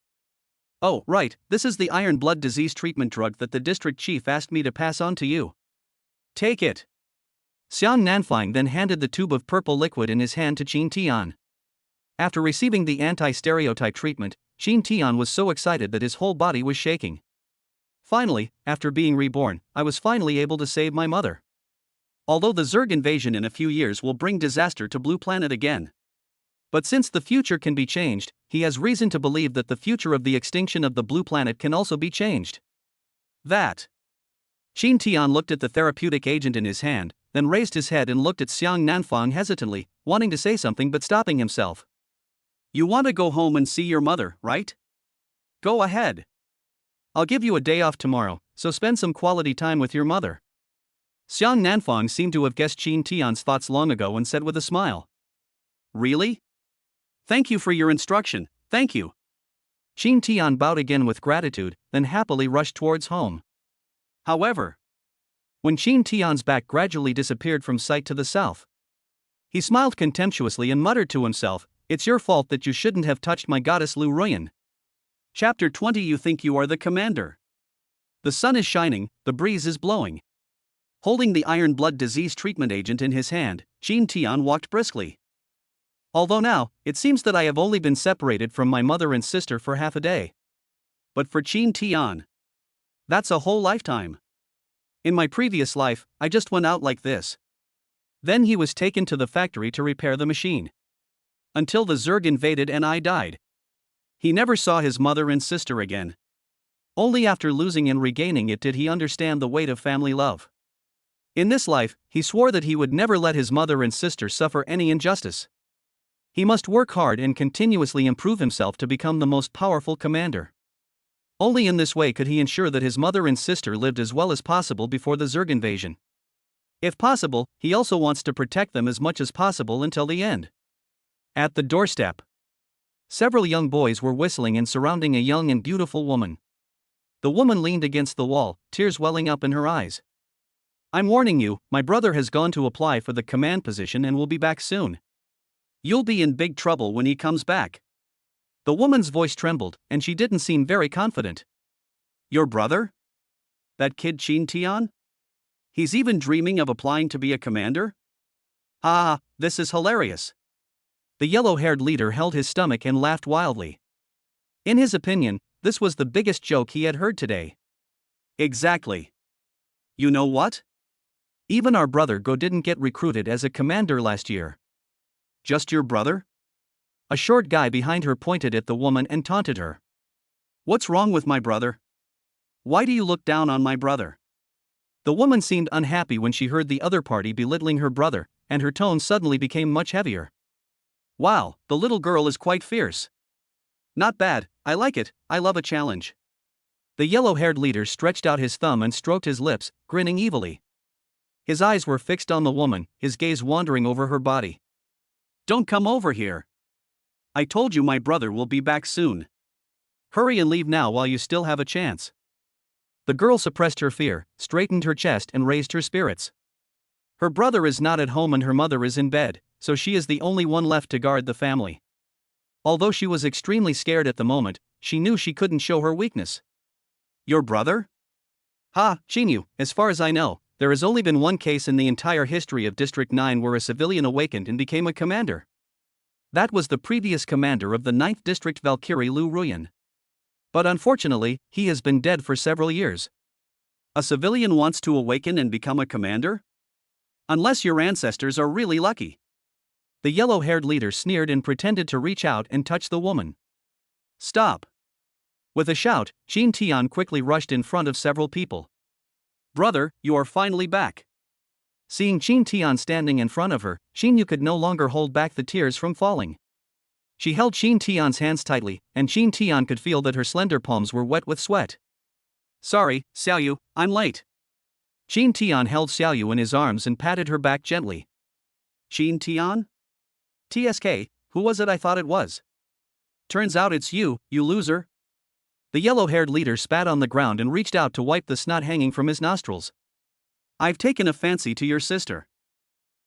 Oh, right, this is the iron blood disease treatment drug that the district chief asked me to pass on to you. Take it. Xiang Nanfang then handed the tube of purple liquid in his hand to Qin Tian. After receiving the anti-stereotype treatment, Qin Tian was so excited that his whole body was shaking. Finally, after being reborn, I was finally able to save my mother. Although the Zerg invasion in a few years will bring disaster to Blue Planet again. But since the future can be changed, he has reason to believe that the future of the extinction of the Blue Planet can also be changed. That. Qin Tian looked at the therapeutic agent in his hand, then raised his head and looked at Xiang Nanfang hesitantly, wanting to say something but stopping himself. You want to go home and see your mother, right? Go ahead. I'll give you a day off tomorrow, so spend some quality time with your mother. Xiang Nanfang seemed to have guessed Qin Tian's thoughts long ago and said with a smile. Really? Thank you for your instruction, thank you. Qin Tian bowed again with gratitude, then happily rushed towards home. However, when Qin Tian's back gradually disappeared from sight to the south, he smiled contemptuously and muttered to himself, It's your fault that you shouldn't have touched my goddess Lu Ruyan. Chapter 20 You think you are the commander. The sun is shining, the breeze is blowing. Holding the iron blood disease treatment agent in his hand, Qin Tian walked briskly. Although now, it seems that I have only been separated from my mother and sister for half a day. But for Qin Tian, that's a whole lifetime. In my previous life, I just went out like this. Then he was taken to the factory to repair the machine. Until the Zerg invaded and I died. He never saw his mother and sister again. Only after losing and regaining it did he understand the weight of family love. In this life, he swore that he would never let his mother and sister suffer any injustice. He must work hard and continuously improve himself to become the most powerful commander. Only in this way could he ensure that his mother and sister lived as well as possible before the Zerg invasion. If possible, he also wants to protect them as much as possible until the end. At the doorstep, several young boys were whistling and surrounding a young and beautiful woman. The woman leaned against the wall, tears welling up in her eyes. I'm warning you, my brother has gone to apply for the command position and will be back soon. You'll be in big trouble when he comes back. The woman's voice trembled, and she didn't seem very confident. Your brother? That kid Qin Tian? He's even dreaming of applying to be a commander? Ah, this is hilarious. The yellow-haired leader held his stomach and laughed wildly. In his opinion, this was the biggest joke he had heard today. Exactly. You know what? Even our brother Go didn't get recruited as a commander last year. Just your brother? A short guy behind her pointed at the woman and taunted her. What's wrong with my brother? Why do you look down on my brother? The woman seemed unhappy when she heard the other party belittling her brother, and her tone suddenly became much heavier. Wow, the little girl is quite fierce. Not bad, I like it, I love a challenge. The yellow-haired leader stretched out his thumb and stroked his lips, grinning evilly. His eyes were fixed on the woman, his gaze wandering over her body. Don't come over here. I told you my brother will be back soon. Hurry and leave now while you still have a chance. The girl suppressed her fear, straightened her chest and raised her spirits. Her brother is not at home and her mother is in bed, so she is the only one left to guard the family. Although she was extremely scared at the moment, she knew she couldn't show her weakness. Your brother? Ha, Xinyu, as far as I know, there has only been one case in the entire history of District 9 where a civilian awakened and became a commander. That was the previous commander of the 9th District Valkyrie Lu Ruyan. But unfortunately, he has been dead for several years. A civilian wants to awaken and become a commander? Unless your ancestors are really lucky. The yellow-haired leader sneered and pretended to reach out and touch the woman. Stop. With a shout, Qin Tian quickly rushed in front of several people. Brother, you are finally back. Seeing Qin Tian standing in front of her, Xinyu could no longer hold back the tears from falling. She held Qin Tian's hands tightly, and Qin Tian could feel that her slender palms were wet with sweat. Sorry, Xiaoyu, I'm late. Qin Tian held Xiaoyu in his arms and patted her back gently. Qin Tian? TSK, who was it I thought it was? Turns out it's you, you loser. The yellow-haired leader spat on the ground and reached out to wipe the snot hanging from his nostrils. I've taken a fancy to your sister.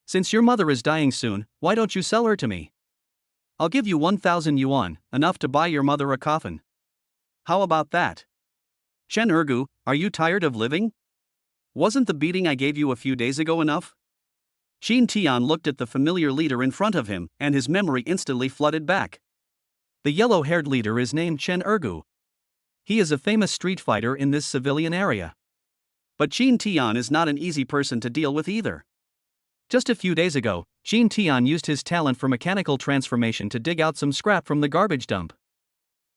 Since your mother is dying soon, why don't you sell her to me? I'll give you 1,000 yuan, enough to buy your mother a coffin. How about that? Chen Ergu, are you tired of living? Wasn't the beating I gave you a few days ago enough? Qin Tian looked at the familiar leader in front of him, and his memory instantly flooded back. The yellow-haired leader is named Chen Ergu. He is a famous street fighter in this civilian area. But Qin Tian is not an easy person to deal with either. Just a few days ago, Qin Tian used his talent for mechanical transformation to dig out some scrap from the garbage dump.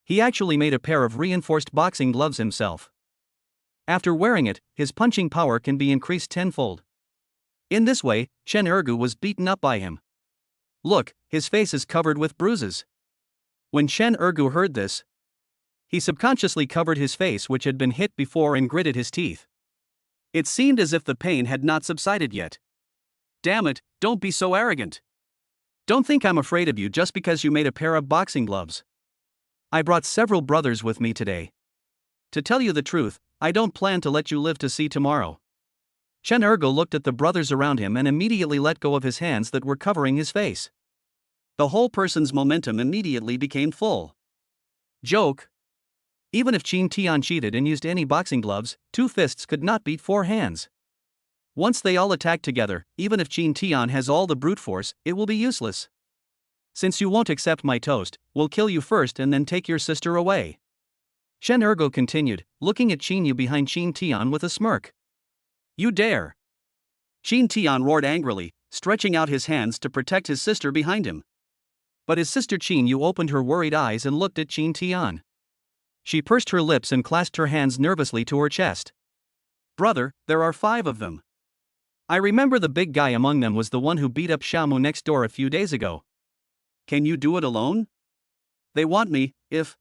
He actually made a pair of reinforced boxing gloves himself. After wearing it, his punching power can be increased tenfold. In this way, Chen Ergu was beaten up by him. Look, his face is covered with bruises. When Chen Ergu heard this, he subconsciously covered his face, which had been hit before, and gritted his teeth. It seemed as if the pain had not subsided yet. Damn it, don't be so arrogant. Don't think I'm afraid of you just because you made a pair of boxing gloves. I brought several brothers with me today. To tell you the truth, I don't plan to let you live to see tomorrow. Chen Ergo looked at the brothers around him and immediately let go of his hands that were covering his face. The whole person's momentum immediately became full. Joke. Even if Qin Tian cheated and used any boxing gloves, 2 fists could not beat 4 hands. Once they all attack together, even if Qin Tian has all the brute force, it will be useless. Since you won't accept my toast, we'll kill you first and then take your sister away. Shen Ergo continued, looking at Qin Yu behind Qin Tian with a smirk. You dare! Qin Tian roared angrily, stretching out his hands to protect his sister behind him. But his sister Qin Yu opened her worried eyes and looked at Qin Tian. She pursed her lips and clasped her hands nervously to her chest. Brother, there are 5 of them. I remember the big guy among them was the one who beat up Xiaomu next door a few days ago. Can you do it alone? They want me, if.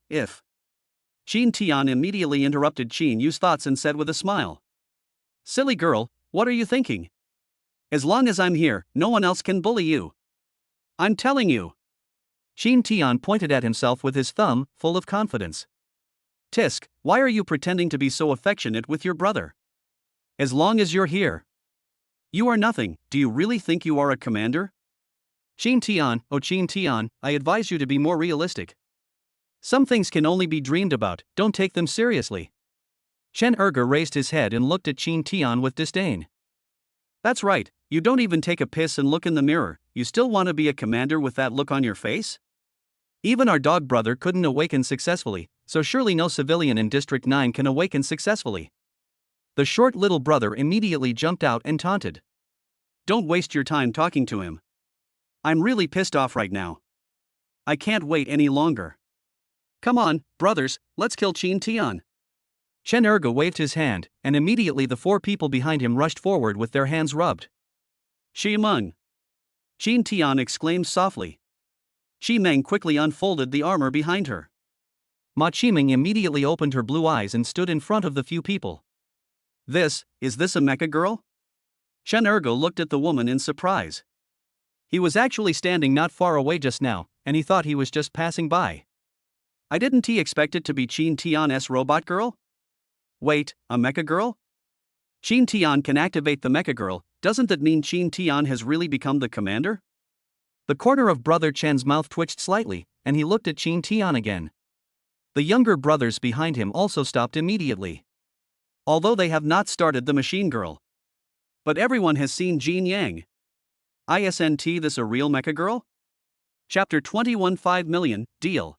Qin Tian immediately interrupted Qin Yu's thoughts and said with a smile. Silly girl, what are you thinking? As long as I'm here, no one else can bully you. I'm telling you. Qin Tian pointed at himself with his thumb, full of confidence. Tisk, why are you pretending to be so affectionate with your brother? As long as you're here. You are nothing. Do you really think you are a commander? Qin Tian, I advise you to be more realistic. Some things can only be dreamed about, don't take them seriously. Shen Erge raised his head and looked at Qin Tian with disdain. That's right, you don't even take a piss and look in the mirror, you still want to be a commander with that look on your face? Even our dog brother couldn't awaken successfully, so surely no civilian in District 9 can awaken successfully. The short little brother immediately jumped out and taunted. Don't waste your time talking to him. I'm really pissed off right now. I can't wait any longer. Come on, brothers, let's kill Qin Tian. Shen Erge waved his hand, and immediately the 4 people behind him rushed forward with their hands rubbed. Shi Meng. Qin Tian exclaimed softly. Shi Meng quickly unfolded the armor behind her. Ma Qiming immediately opened her blue eyes and stood in front of the few people. Is this a mecha girl? Shen Erge looked at the woman in surprise. He was actually standing not far away just now, and he thought he was just passing by. Didn't he expect it to be Qin Tian's robot girl? Wait, a mecha girl? Qin Tian can activate the mecha girl, doesn't that mean Qin Tian has really become the commander? The corner of Brother Chen's mouth twitched slightly, and he looked at Qin Tian again. The younger brothers behind him also stopped immediately. Although they have not started the machine girl. But everyone has seen Jin Yang. Isn't this a real mecha girl? Chapter 21 5 million, deal.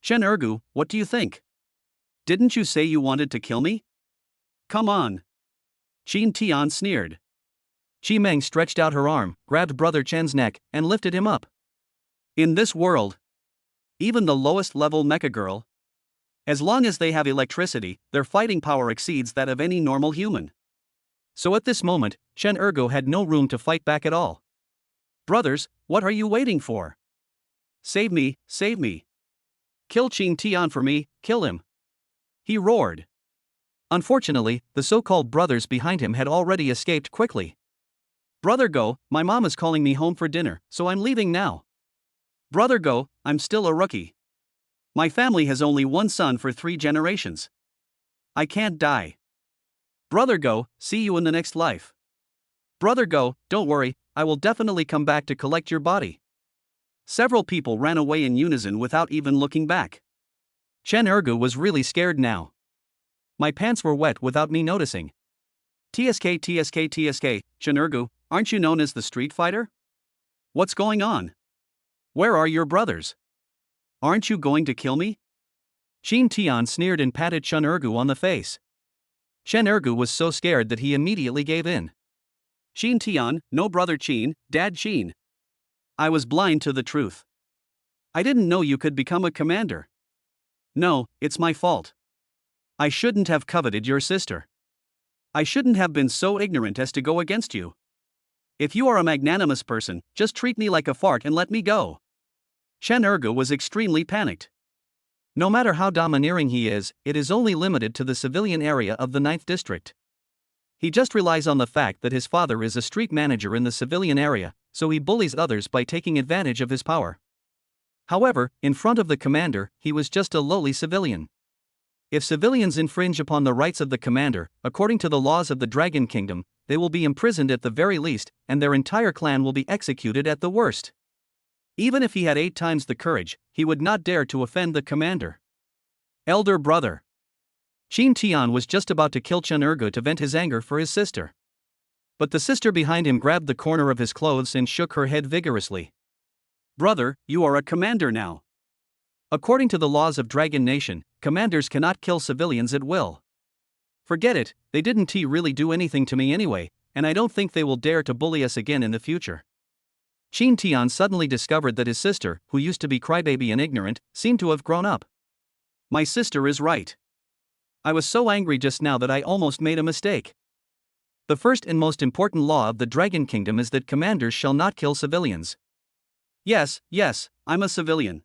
Shen Ergu, what do you think? Didn't you say you wanted to kill me? Come on. Qin Tian sneered. Shi Meng stretched out her arm, grabbed Brother Chen's neck, and lifted him up. In this world, even the lowest level mecha girl, as long as they have electricity, their fighting power exceeds that of any normal human. So at this moment, Shen Ergo had no room to fight back at all. Brothers, what are you waiting for? Save me, save me. Kill Qin Tian for me, kill him. He roared. Unfortunately, the so-called brothers behind him had already escaped quickly. Brother Go, my mom is calling me home for dinner, so I'm leaving now. Brother Go, I'm still a rookie. My family has only one son for 3 generations. I can't die. Brother Go, see you in the next life. Brother Go, don't worry, I will definitely come back to collect your body. Several people ran away in unison without even looking back. Shen Ergu was really scared now. My pants were wet without me noticing. TSK, Shen Ergu, aren't you known as the Street Fighter? What's going on? Where are your brothers? Aren't you going to kill me? Qin Tian sneered and patted Shen Ergu on the face. Shen Ergu was so scared that he immediately gave in. Qin Tian, no brother Qin, dad Qin. I was blind to the truth. I didn't know you could become a commander. No, it's my fault. I shouldn't have coveted your sister. I shouldn't have been so ignorant as to go against you. If you are a magnanimous person, just treat me like a fart and let me go. Shen Ergu was extremely panicked. No matter how domineering he is, it is only limited to the civilian area of the 9th district. He just relies on the fact that his father is a street manager in the civilian area, so he bullies others by taking advantage of his power. However, in front of the commander, he was just a lowly civilian. If civilians infringe upon the rights of the commander, according to the laws of the Dragon Kingdom, they will be imprisoned at the very least, and their entire clan will be executed at the worst. Even if he had 8 times the courage, he would not dare to offend the commander. Elder brother. Qin Tian was just about to kill Chen Ergu to vent his anger for his sister. But the sister behind him grabbed the corner of his clothes and shook her head vigorously. Brother, you are a commander now. According to the laws of Dragon Nation, commanders cannot kill civilians at will. Forget it, they didn't really do anything to me anyway, and I don't think they will dare to bully us again in the future. Qin Tian suddenly discovered that his sister, who used to be crybaby and ignorant, seemed to have grown up. My sister is right. I was so angry just now that I almost made a mistake. The first and most important law of the Dragon Kingdom is that commanders shall not kill civilians. Yes, I'm a civilian.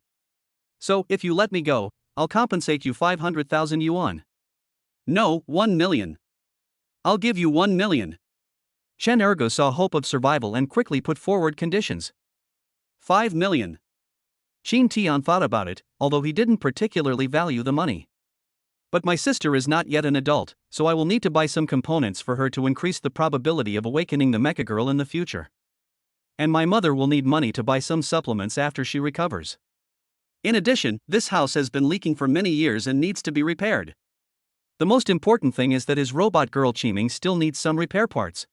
So, if you let me go, I'll compensate you 500,000 yuan. No, 1 million. I'll give you 1 million. Chen Ergo saw hope of survival and quickly put forward conditions. 5 million. Qin Tian thought about it, although he didn't particularly value the money. But my sister is not yet an adult, so I will need to buy some components for her to increase the probability of awakening the Mecha Girl in the future. And my mother will need money to buy some supplements after she recovers. In addition, this house has been leaking for many years and needs to be repaired. The most important thing is that his robot girl Qimeng still needs some repair parts.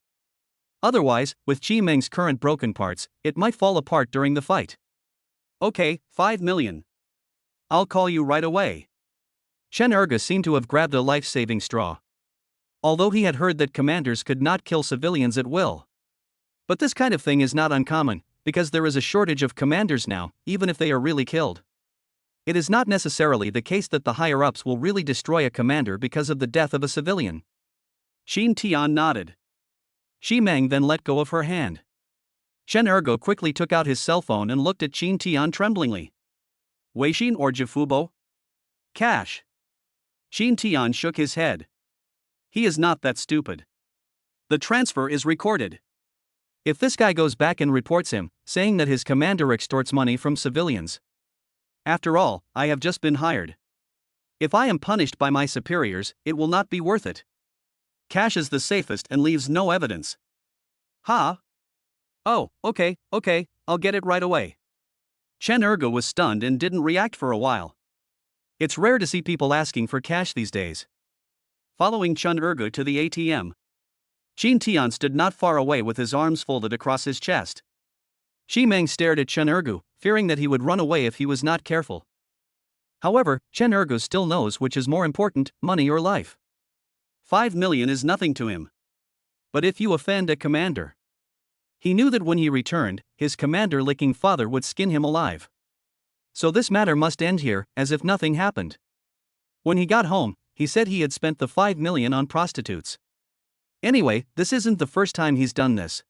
Otherwise, with Qimeng's current broken parts, it might fall apart during the fight. Okay, 5 million. I'll call you right away. Chen Erga seemed to have grabbed a life-saving straw. Although he had heard that commanders could not kill civilians at will. But this kind of thing is not uncommon, because there is a shortage of commanders now, even if they are really killed. It is not necessarily the case that the higher-ups will really destroy a commander because of the death of a civilian. Qin Tian nodded. Qimeng then let go of her hand. Chen Ergo quickly took out his cell phone and looked at Qin Tian tremblingly. Weixin or Jifubo? Cash. Qin Tian shook his head. He is not that stupid. The transfer is recorded. If this guy goes back and reports him, saying that his commander extorts money from civilians. After all, I have just been hired. If I am punished by my superiors, it will not be worth it. Cash is the safest and leaves no evidence. Ha? Oh, okay, I'll get it right away. Chen Ergo was stunned and didn't react for a while. It's rare to see people asking for cash these days. Following Chen Ergo to the ATM. Qin Tian stood not far away with his arms folded across his chest. Qimeng stared at Chen Ergo, fearing that he would run away if he was not careful. However, Chen Ergo still knows which is more important, money or life. 5 million is nothing to him. But if you offend a commander. He knew that when he returned, his commander-licking father would skin him alive. So this matter must end here, as if nothing happened. When he got home, he said he had spent the 5 million on prostitutes. Anyway, this isn't the first time he's done this.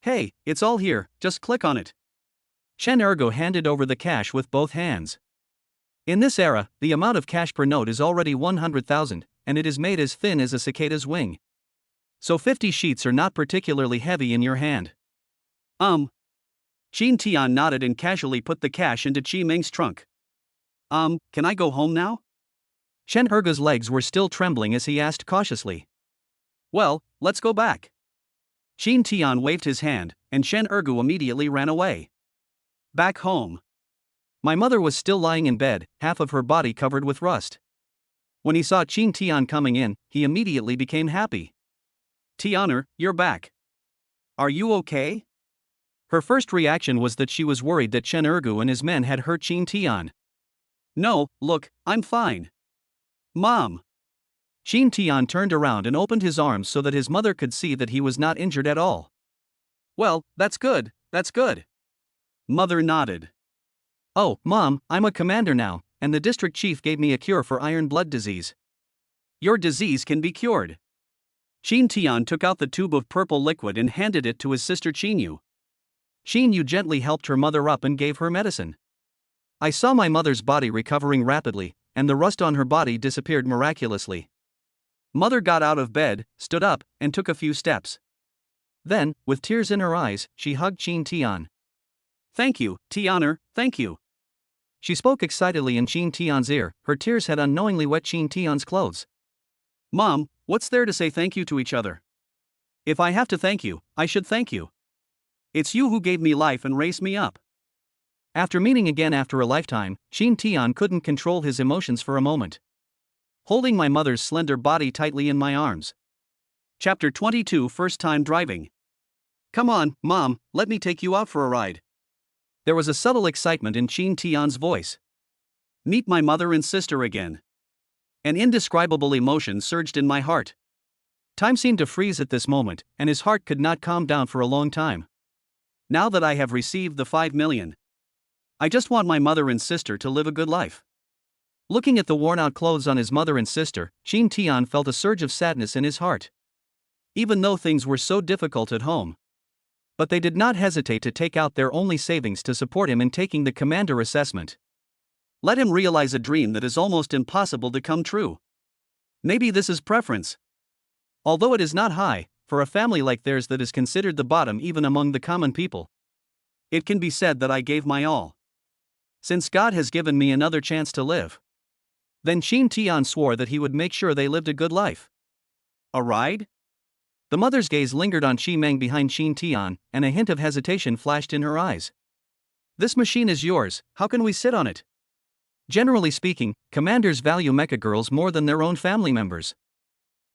Hey, it's all here, just click on it. Chen Ergo handed over the cash with both hands. In this era, the amount of cash per note is already 100,000, and it is made as thin as a cicada's wing. So 50 sheets are not particularly heavy in your hand. Qin Tian nodded and casually put the cash into Qimeng's trunk. Can I go home now? Chen Ergo's legs were still trembling as he asked cautiously. Well, let's go back. Qin Tian waved his hand, and Chen Ergo immediately ran away. Back home. My mother was still lying in bed, half of her body covered with rust. When he saw Qin Tian coming in, he immediately became happy. Tianer, you're back. Are you okay? Her first reaction was that she was worried that Chen Ergo and his men had hurt Qin Tian. No, look, I'm fine. Mom. Qin Tian turned around and opened his arms so that his mother could see that he was not injured at all. Well, that's good. Mother nodded. Oh, Mom, I'm a commander now, and the district chief gave me a cure for iron blood disease. Your disease can be cured. Qin Tian took out the tube of purple liquid and handed it to his sister Qinyu. Qinyu gently helped her mother up and gave her medicine. I saw my mother's body recovering rapidly, and the rust on her body disappeared miraculously. Mother got out of bed, stood up, and took a few steps. Then, with tears in her eyes, she hugged Qin Tian. Thank you, Tianer, thank you. She spoke excitedly in Qin Tian's ear, her tears had unknowingly wet Qin Tian's clothes. Mom, what's there to say thank you to each other? If I have to thank you, I should thank you. It's you who gave me life and raised me up. After meeting again after a lifetime, Qin Tian couldn't control his emotions for a moment. Holding my mother's slender body tightly in my arms. Chapter 22 First Time Driving. Come on, Mom, let me take you out for a ride. There was a subtle excitement in Chin Tian's voice. Meet my mother and sister again. An indescribable emotion surged in my heart. Time seemed to freeze at this moment, and his heart could not calm down for a long time. Now that I have received the 5 million, I just want my mother and sister to live a good life. Looking at the worn-out clothes on his mother and sister, Chin Tian felt a surge of sadness in his heart. Even though things were so difficult at home. But they did not hesitate to take out their only savings to support him in taking the commander assessment. Let him realize a dream that is almost impossible to come true. Maybe this is preference. Although it is not high, for a family like theirs that is considered the bottom even among the common people, it can be said that I gave my all. Since God has given me another chance to live. Then Chin Tian swore that he would make sure they lived a good life. A ride? The mother's gaze lingered on Chi Meng behind Chin Tian, and a hint of hesitation flashed in her eyes. This machine is yours, how can we sit on it? Generally speaking, commanders value Mecha Girls more than their own family members.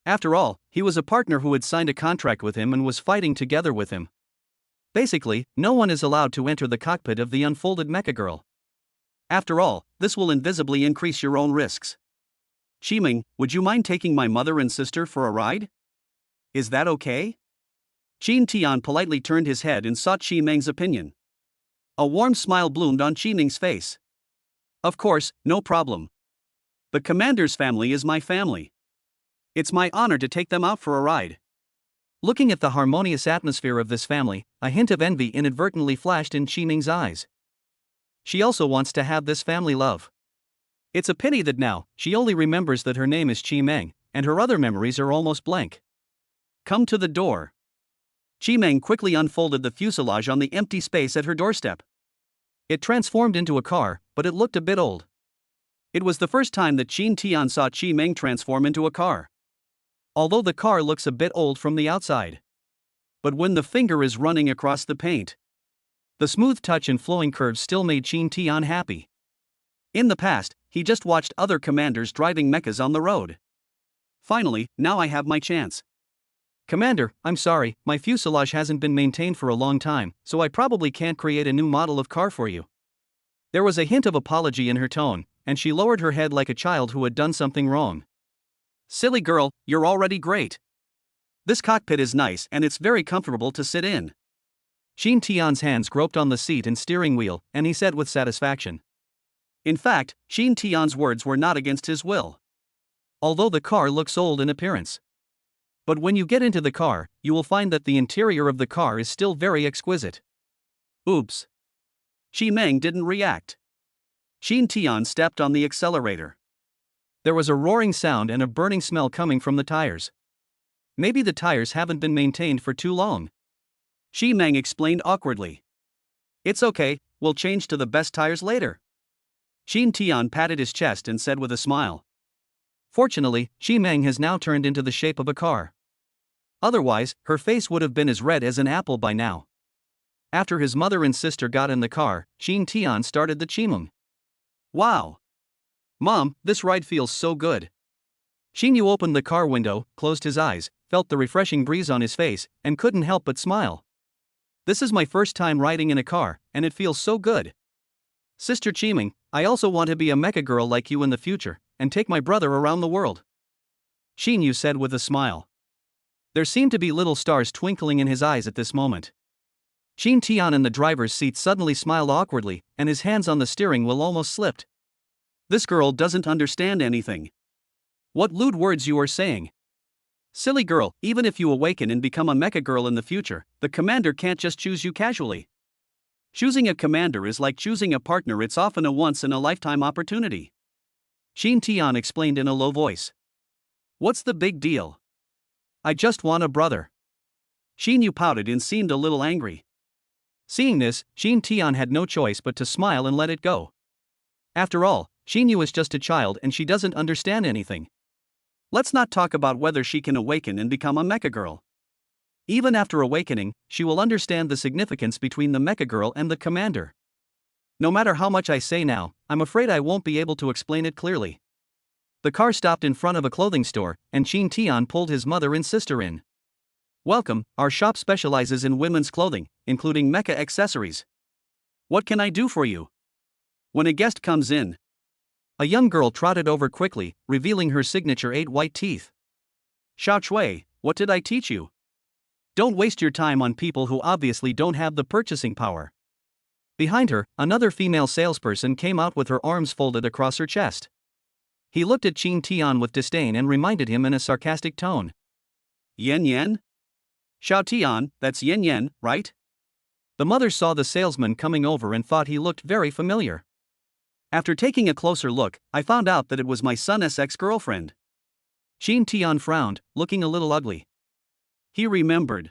After all, he was a partner who had signed a contract with him and was fighting together with him. Basically, no one is allowed to enter the cockpit of the unfolded Mecha Girl. After all, this will invisibly increase your own risks. Chi Meng, would you mind taking my mother and sister for a ride? Is that okay? Chin Tian politely turned his head and sought Chi Meng's opinion. A warm smile bloomed on Chi Meng's face. Of course, no problem. The commander's family is my family. It's my honor to take them out for a ride. Looking at the harmonious atmosphere of this family, a hint of envy inadvertently flashed in Chi Meng's eyes. She also wants to have this family love. It's a pity that now, she only remembers that her name is Chi Meng, and her other memories are almost blank. Come to the door. Chi Meng quickly unfolded the fuselage on the empty space at her doorstep. It transformed into a car, but it looked a bit old. It was the first time that Chin Tian saw Chi Meng transform into a car. Although the car looks a bit old from the outside. But when the finger is running across the paint, the smooth touch and flowing curves still made Chin Tian happy. In the past, he just watched other commanders driving mechas on the road. Finally, now I have my chance. Commander, I'm sorry, my fuselage hasn't been maintained for a long time, so I probably can't create a new model of car for you. There was a hint of apology in her tone, and she lowered her head like a child who had done something wrong. Silly girl, you're already great. This cockpit is nice and it's very comfortable to sit in. Chin Tian's hands groped on the seat and steering wheel, and he said with satisfaction. In fact, Chin Tian's words were not against his will. Although the car looks old in appearance. But when you get into the car, you will find that the interior of the car is still very exquisite. Oops. Chi Meng didn't react. Chin Tian stepped on the accelerator. There was a roaring sound and a burning smell coming from the tires. Maybe the tires haven't been maintained for too long. Chi Meng explained awkwardly. It's okay, we'll change to the best tires later. Chin Tian patted his chest and said with a smile. Fortunately, Chi Meng has now turned into the shape of a car. Otherwise, her face would have been as red as an apple by now. After his mother and sister got in the car, Chin Tian started the Chimeng. Wow! Mom, this ride feels so good. Chinyu opened the car window, closed his eyes, felt the refreshing breeze on his face, and couldn't help but smile. This is my first time riding in a car, and it feels so good. Sister Chimeng, I also want to be a mecha girl like you in the future, and take my brother around the world. Chinyu said with a smile. There seemed to be little stars twinkling in his eyes at this moment. Chin Tian in the driver's seat suddenly smiled awkwardly, and his hands on the steering wheel almost slipped. This girl doesn't understand anything. What lewd words you are saying. Silly girl, even if you awaken and become a mecha girl in the future, the commander can't just choose you casually. Choosing a commander is like choosing a partner, it's often a once-in-a-lifetime opportunity. Chin Tian explained in a low voice. What's the big deal? I just want a brother. Chinyu pouted and seemed a little angry. Seeing this, Chin Tian had no choice but to smile and let it go. After all, Chinyu is just a child and she doesn't understand anything. Let's not talk about whether she can awaken and become a mecha girl. Even after awakening, she will understand the significance between the mecha girl and the commander. No matter how much I say now, I'm afraid I won't be able to explain it clearly. The car stopped in front of a clothing store, and Chin Tian pulled his mother and sister in. Welcome, our shop specializes in women's clothing, including mecha accessories. What can I do for you? When a guest comes in, a young girl trotted over quickly, revealing her signature 8 white teeth. Xiao Shui, what did I teach you? Don't waste your time on people who obviously don't have the purchasing power. Behind her, another female salesperson came out with her arms folded across her chest. He looked at Qin Tian with disdain and reminded him in a sarcastic tone. Yen Yen? Xiao Tian, that's Yen Yen, right? The mother saw the salesman coming over and thought he looked very familiar. After taking a closer look, I found out that it was my son's ex-girlfriend. Qin Tian frowned, looking a little ugly. He remembered.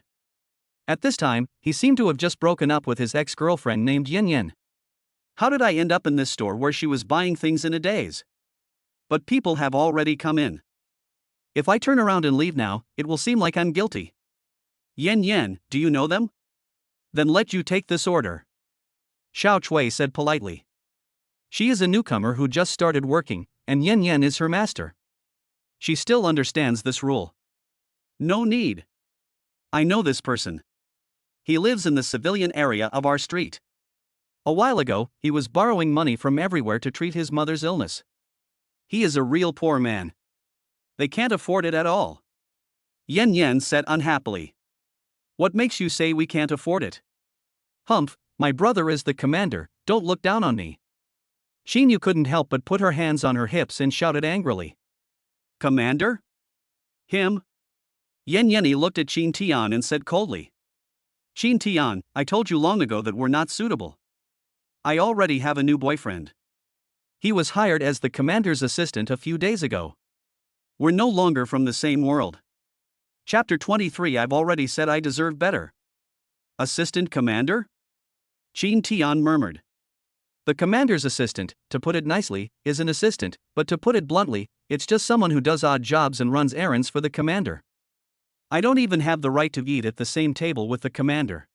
At this time, he seemed to have just broken up with his ex-girlfriend named Yen Yen. How did I end up in this store where she was buying things in a daze? But people have already come in. If I turn around and leave now, it will seem like I'm guilty. Yen Yen, do you know them? Then let you take this order. Xiao Shui said politely. She is a newcomer who just started working, and Yen Yen is her master. She still understands this rule. No need. I know this person. He lives in the civilian area of our street. A while ago, he was borrowing money from everywhere to treat his mother's illness. He is a real poor man. They can't afford it at all. Yen Yen said unhappily. What makes you say we can't afford it? Humph, my brother is the commander, don't look down on me. Xinyu couldn't help but put her hands on her hips and shouted angrily. Commander? Him? Yen Yenny looked at Qin Tian and said coldly. Qin Tian, I told you long ago that we're not suitable. I already have a new boyfriend. He was hired as the commander's assistant a few days ago. We're no longer from the same world. Chapter 23. I've already said I deserve better. Assistant commander? Qin Tian murmured. The commander's assistant, to put it nicely, is an assistant, but to put it bluntly, it's just someone who does odd jobs and runs errands for the commander. I don't even have the right to eat at the same table with the commander.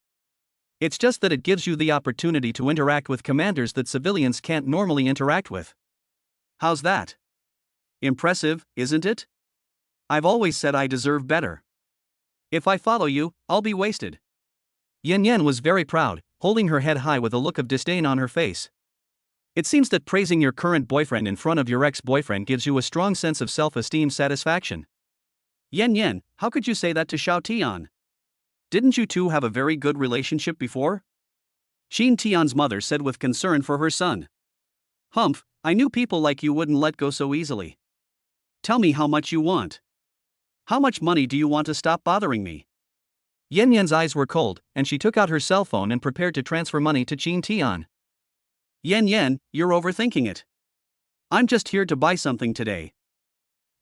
It's just that it gives you the opportunity to interact with commanders that civilians can't normally interact with. How's that? Impressive, isn't it? I've always said I deserve better. If I follow you, I'll be wasted. Yen Yen was very proud, holding her head high with a look of disdain on her face. It seems that praising your current boyfriend in front of your ex-boyfriend gives you a strong sense of self-esteem satisfaction. Yen Yen, how could you say that to Xiao Tian? Didn't you two have a very good relationship before? Qin Tian's mother said with concern for her son. Humph, I knew people like you wouldn't let go so easily. Tell me how much you want. How much money do you want to stop bothering me? Yen Yen's eyes were cold, and she took out her cell phone and prepared to transfer money to Qin Tian. Yen Yen, you're overthinking it. I'm just here to buy something today.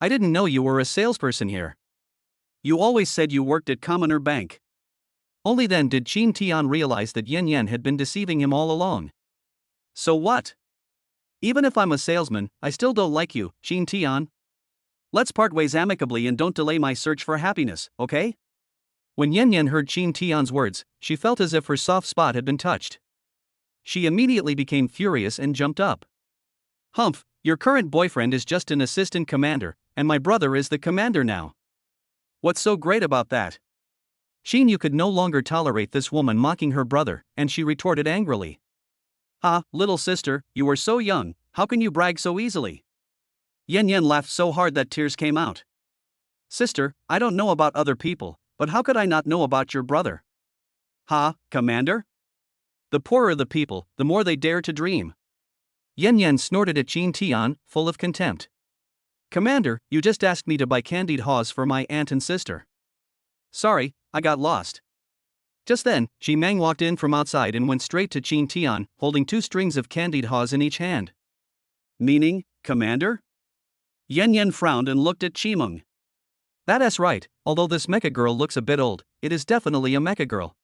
I didn't know you were a salesperson here. You always said you worked at Commoner Bank. Only then did Qin Tian realize that Yen Yen had been deceiving him all along. So what? Even if I'm a salesman, I still don't like you, Qin Tian. Let's part ways amicably and don't delay my search for happiness, okay? When Yen Yen heard Qin Tian's words, she felt as if her soft spot had been touched. She immediately became furious and jumped up. Humph, your current boyfriend is just an assistant commander, and my brother is the commander now. What's so great about that? Xinyu could no longer tolerate this woman mocking her brother, and she retorted angrily. Ah, little sister, you are so young, how can you brag so easily? Yen Yen laughed so hard that tears came out. Sister, I don't know about other people, but how could I not know about your brother? Ha, commander? The poorer the people, the more they dare to dream. Yen Yen snorted at Qin Tian, full of contempt. Commander, you just asked me to buy candied haws for my aunt and sister. Sorry, I got lost. Just then, Ji Meng walked in from outside and went straight to Qin Tian, holding 2 strings of candied haws in each hand. Meaning, commander? Yen Yen frowned and looked at Qi Meng. That's right, although this mecha girl looks a bit old, it is definitely a mecha girl.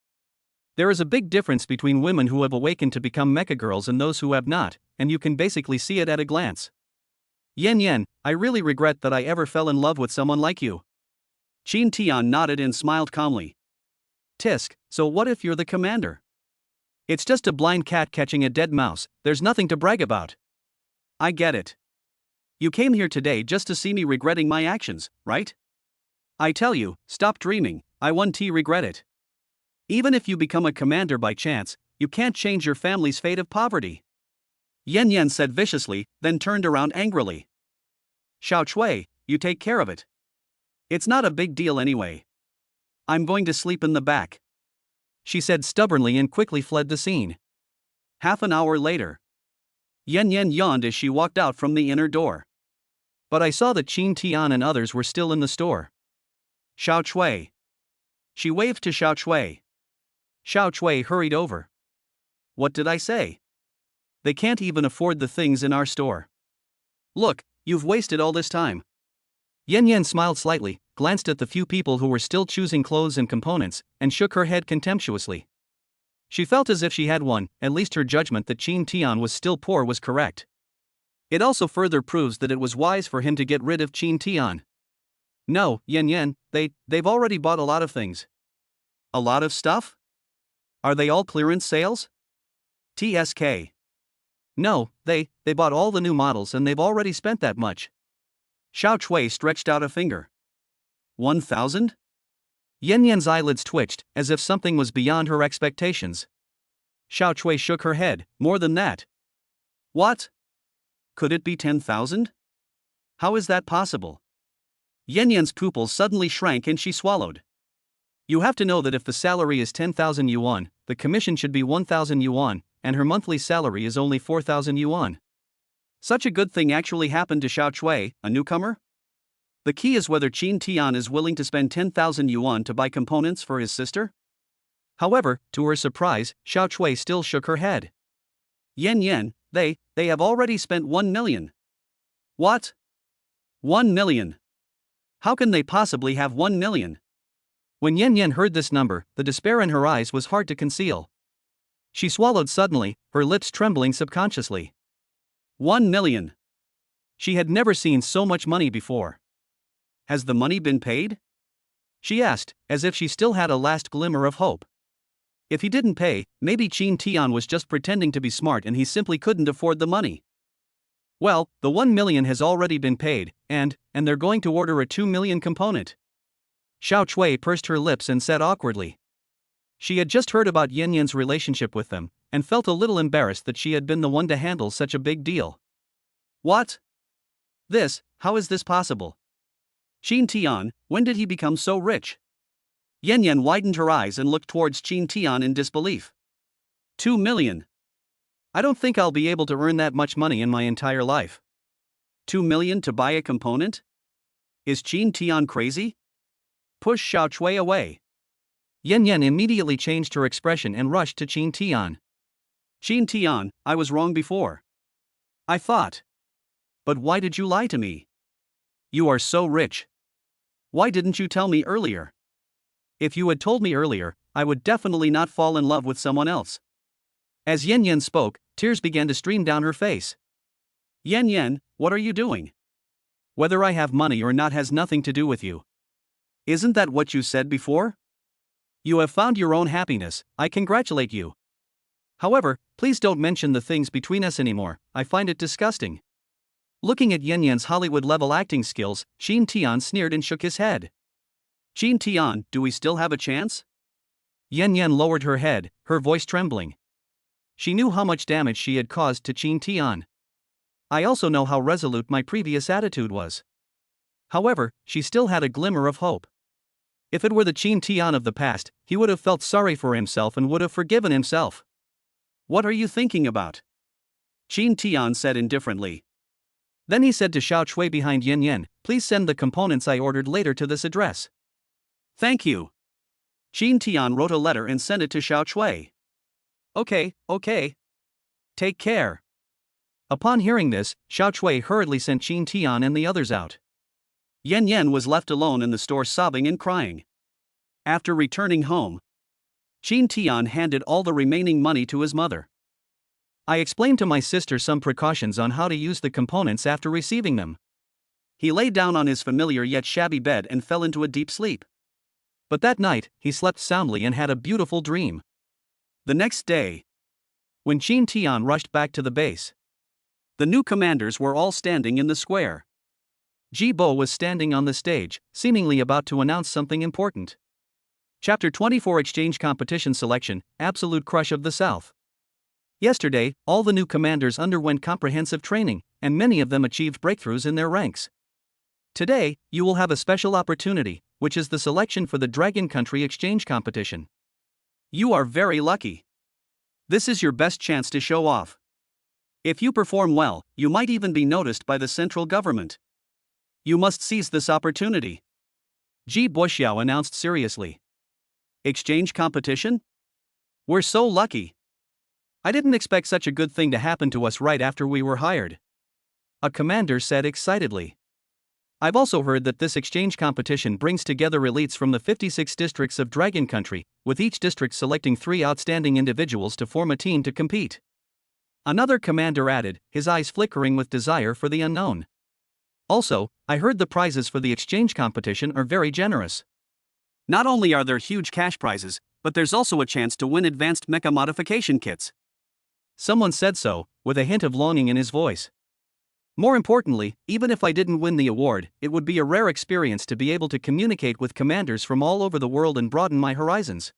There is a big difference between women who have awakened to become mecha girls and those who have not, and you can basically see it at a glance. Yen Yen, I really regret that I ever fell in love with someone like you. Qin Tian nodded and smiled calmly. Tisk, so what if you're the commander? It's just a blind cat catching a dead mouse, there's nothing to brag about. I get it. You came here today just to see me regretting my actions, right? I tell you, stop dreaming, I won't regret it. Even if you become a commander by chance, you can't change your family's fate of poverty. Yan Yan said viciously, then turned around angrily. Xiao Chui, you take care of it. It's not a big deal anyway. I'm going to sleep in the back, she said stubbornly and quickly fled the scene. Half an hour later, Yan Yan yawned as she walked out from the inner door. But I saw that Qin Tian and others were still in the store. Xiao Chui. She waved to Xiao Chui. Xiao Chui hurried over. What did I say? They can't even afford the things in our store. Look, you've wasted all this time. Yan Yan smiled slightly, glanced at the few people who were still choosing clothes and components, and shook her head contemptuously. She felt as if she had won, at least her judgment that Qin Tian was still poor was correct. It also further proves that it was wise for him to get rid of Qin Tian. No, Yan Yan, they've already bought a lot of things. A lot of stuff? Are they all clearance sales? TSK. No, they bought all the new models and they've already spent that much. Xiao Chui stretched out a finger. 1,000? Yan Yan's eyelids twitched, as if something was beyond her expectations. Xiao Chui shook her head. More than that. What? Could it be 10,000? How is that possible? Yan Yan's pupils suddenly shrank and she swallowed. You have to know that if the salary is 10,000 yuan, the commission should be 1,000 yuan, and her monthly salary is only 4,000 yuan. Such a good thing actually happened to Xiao Chui, a newcomer? The key is whether Qin Tian is willing to spend 10,000 yuan to buy components for his sister? However, to her surprise, Xiao Chui still shook her head. Yan Yan, they have already spent 1 million. What? 1 million? How can they possibly have 1 million? When Yan Yan heard this number, the despair in her eyes was hard to conceal. She swallowed suddenly, her lips trembling subconsciously. 1 million. She had never seen so much money before. Has the money been paid? She asked, as if she still had a last glimmer of hope. If he didn't pay, maybe Qin Tian was just pretending to be smart and he simply couldn't afford the money. Well, the 1 million has already been paid, and they're going to order a 2 million component. Xiao Chui pursed her lips and said awkwardly. She had just heard about Yan Yan's relationship with them, and felt a little embarrassed that she had been the one to handle such a big deal. What? How is this possible? Qin Tian, when did he become so rich? Yan Yan widened her eyes and looked towards Qin Tian in disbelief. 2 million. I don't think I'll be able to earn that much money in my entire life. 2 million to buy a component? Is Qin Tian crazy? Push Xiao Chui away. Yan Yan immediately changed her expression and rushed to Qin Tian. Qin Tian, I was wrong before. I thought. But why did you lie to me? You are so rich. Why didn't you tell me earlier? If you had told me earlier, I would definitely not fall in love with someone else. As Yan Yan spoke, tears began to stream down her face. Yan Yan, what are you doing? Whether I have money or not has nothing to do with you. Isn't that what you said before? You have found your own happiness, I congratulate you. However, please don't mention the things between us anymore, I find it disgusting. Looking at Yan Yan's Hollywood-level acting skills, Qin Tian sneered and shook his head. Qin Tian, do we still have a chance? Yan Yan lowered her head, her voice trembling. She knew how much damage she had caused to Qin Tian. I also know how resolute my previous attitude was. However, she still had a glimmer of hope. If it were the Qin Tian of the past, he would have felt sorry for himself and would have forgiven himself. What are you thinking about? Qin Tian said indifferently. Then he said to Xiao Chui behind Yan Yan, please send the components I ordered later to this address. Thank you. Qin Tian wrote a letter and sent it to Xiao Chui. Okay. Take care. Upon hearing this, Xiao Chui hurriedly sent Qin Tian and the others out. Yan Yan was left alone in the store sobbing and crying. After returning home, Qin Tian handed all the remaining money to his mother. I explained to my sister some precautions on how to use the components after receiving them. He lay down on his familiar yet shabby bed and fell into a deep sleep. But that night, he slept soundly and had a beautiful dream. The next day, when Qin Tian rushed back to the base, the new commanders were all standing in the square. Ji Bo was standing on the stage, seemingly about to announce something important. Chapter 24 Exchange Competition Selection, Absolute Crush of the South. Yesterday, all the new commanders underwent comprehensive training, and many of them achieved breakthroughs in their ranks. Today, you will have a special opportunity, which is the selection for the Dragon Country Exchange Competition. You are very lucky. This is your best chance to show off. If you perform well, you might even be noticed by the central government. You must seize this opportunity. Ji Boxiao announced seriously. Exchange competition? We're so lucky. I didn't expect such a good thing to happen to us right after we were hired. A commander said excitedly. I've also heard that this exchange competition brings together elites from the 56 districts of Dragon Country, with each district selecting 3 outstanding individuals to form a team to compete. Another commander added, his eyes flickering with desire for the unknown. Also, I heard the prizes for the exchange competition are very generous. Not only are there huge cash prizes, but there's also a chance to win advanced mecha modification kits. Someone said so, with a hint of longing in his voice. More importantly, even if I didn't win the award, it would be a rare experience to be able to communicate with commanders from all over the world and broaden my horizons.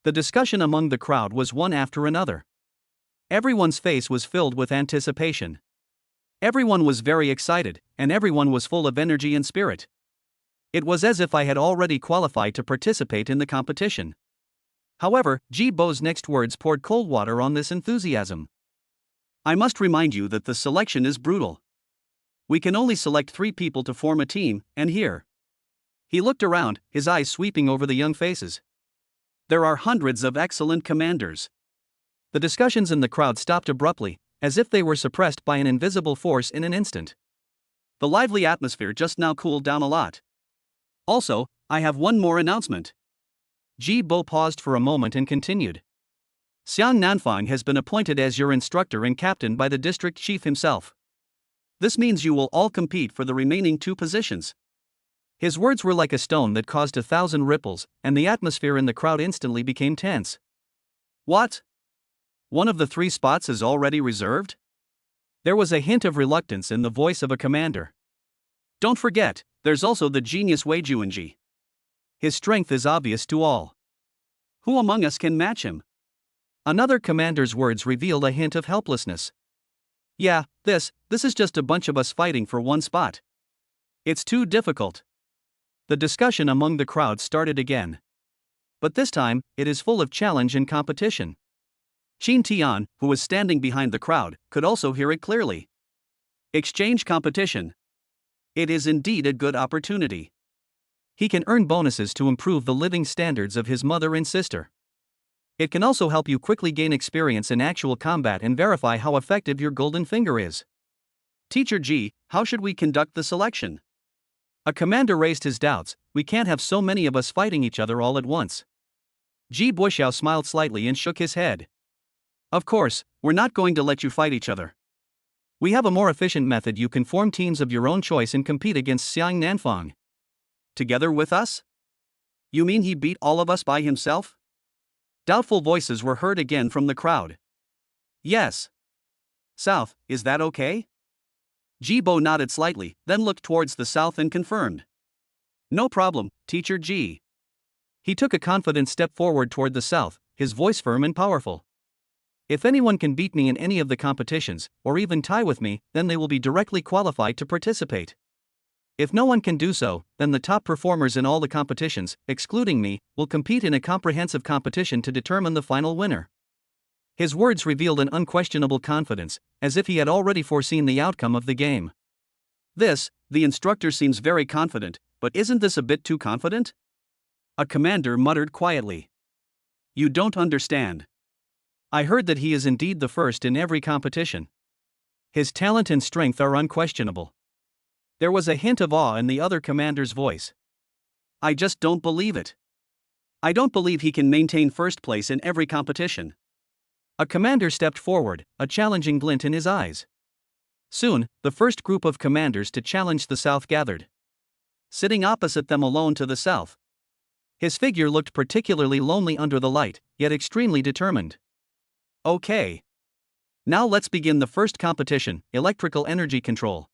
The discussion among the crowd was one after another. Everyone's face was filled with anticipation. Everyone was very excited, and everyone was full of energy and spirit. It was as if I had already qualified to participate in the competition. However, Ji Bo's next words poured cold water on this enthusiasm. I must remind you that the selection is brutal. We can only select 3 people to form a team, and here. He looked around, his eyes sweeping over the young faces. There are hundreds of excellent commanders. The discussions in the crowd stopped abruptly, as if they were suppressed by an invisible force in an instant. The lively atmosphere just now cooled down a lot. Also, I have one more announcement. Ji Bo paused for a moment and continued. Xiang Nanfang has been appointed as your instructor and captain by the district chief himself. This means you will all compete for the remaining 2 positions. His words were like a stone that caused 1,000 ripples, and the atmosphere in the crowd instantly became tense. What? One of the 3 spots is already reserved? There was a hint of reluctance in the voice of a commander. Don't forget, there's also the genius Wei Juanji. His strength is obvious to all. Who among us can match him? Another commander's words revealed a hint of helplessness. Yeah, this is just a bunch of us fighting for 1 spot. It's too difficult. The discussion among the crowd started again. But this time, it is full of challenge and competition. Qin Tian, who was standing behind the crowd, could also hear it clearly. Exchange competition. It is indeed a good opportunity. He can earn bonuses to improve the living standards of his mother and sister. It can also help you quickly gain experience in actual combat and verify how effective your golden finger is. Teacher Ji, how should we conduct the selection? A commander raised his doubts. We can't have so many of us fighting each other all at once. Ji Boxiao smiled slightly and shook his head. Of course, we're not going to let you fight each other. We have a more efficient method. You can form teams of your own choice and compete against Xiang Nanfang. Together with us? You mean he beat all of us by himself? Doubtful voices were heard again from the crowd. Yes. South, is that okay? Ji Bo nodded slightly, then looked towards the south and confirmed. No problem, Teacher Ji. He took a confident step forward toward the south, his voice firm and powerful. If anyone can beat me in any of the competitions, or even tie with me, then they will be directly qualified to participate. If no one can do so, then the top performers in all the competitions, excluding me, will compete in a comprehensive competition to determine the final winner. His words revealed an unquestionable confidence, as if he had already foreseen the outcome of the game. The instructor seems very confident, but isn't this a bit too confident? A commander muttered quietly. You don't understand. I heard that he is indeed the first in every competition. His talent and strength are unquestionable. There was a hint of awe in the other commander's voice. I just don't believe it. I don't believe he can maintain first place in every competition. A commander stepped forward, a challenging glint in his eyes. Soon, the first group of commanders to challenge the south gathered. Sitting opposite them alone to the south. His figure looked particularly lonely under the light, yet extremely determined. Okay. Now let's begin the first competition, electrical energy control.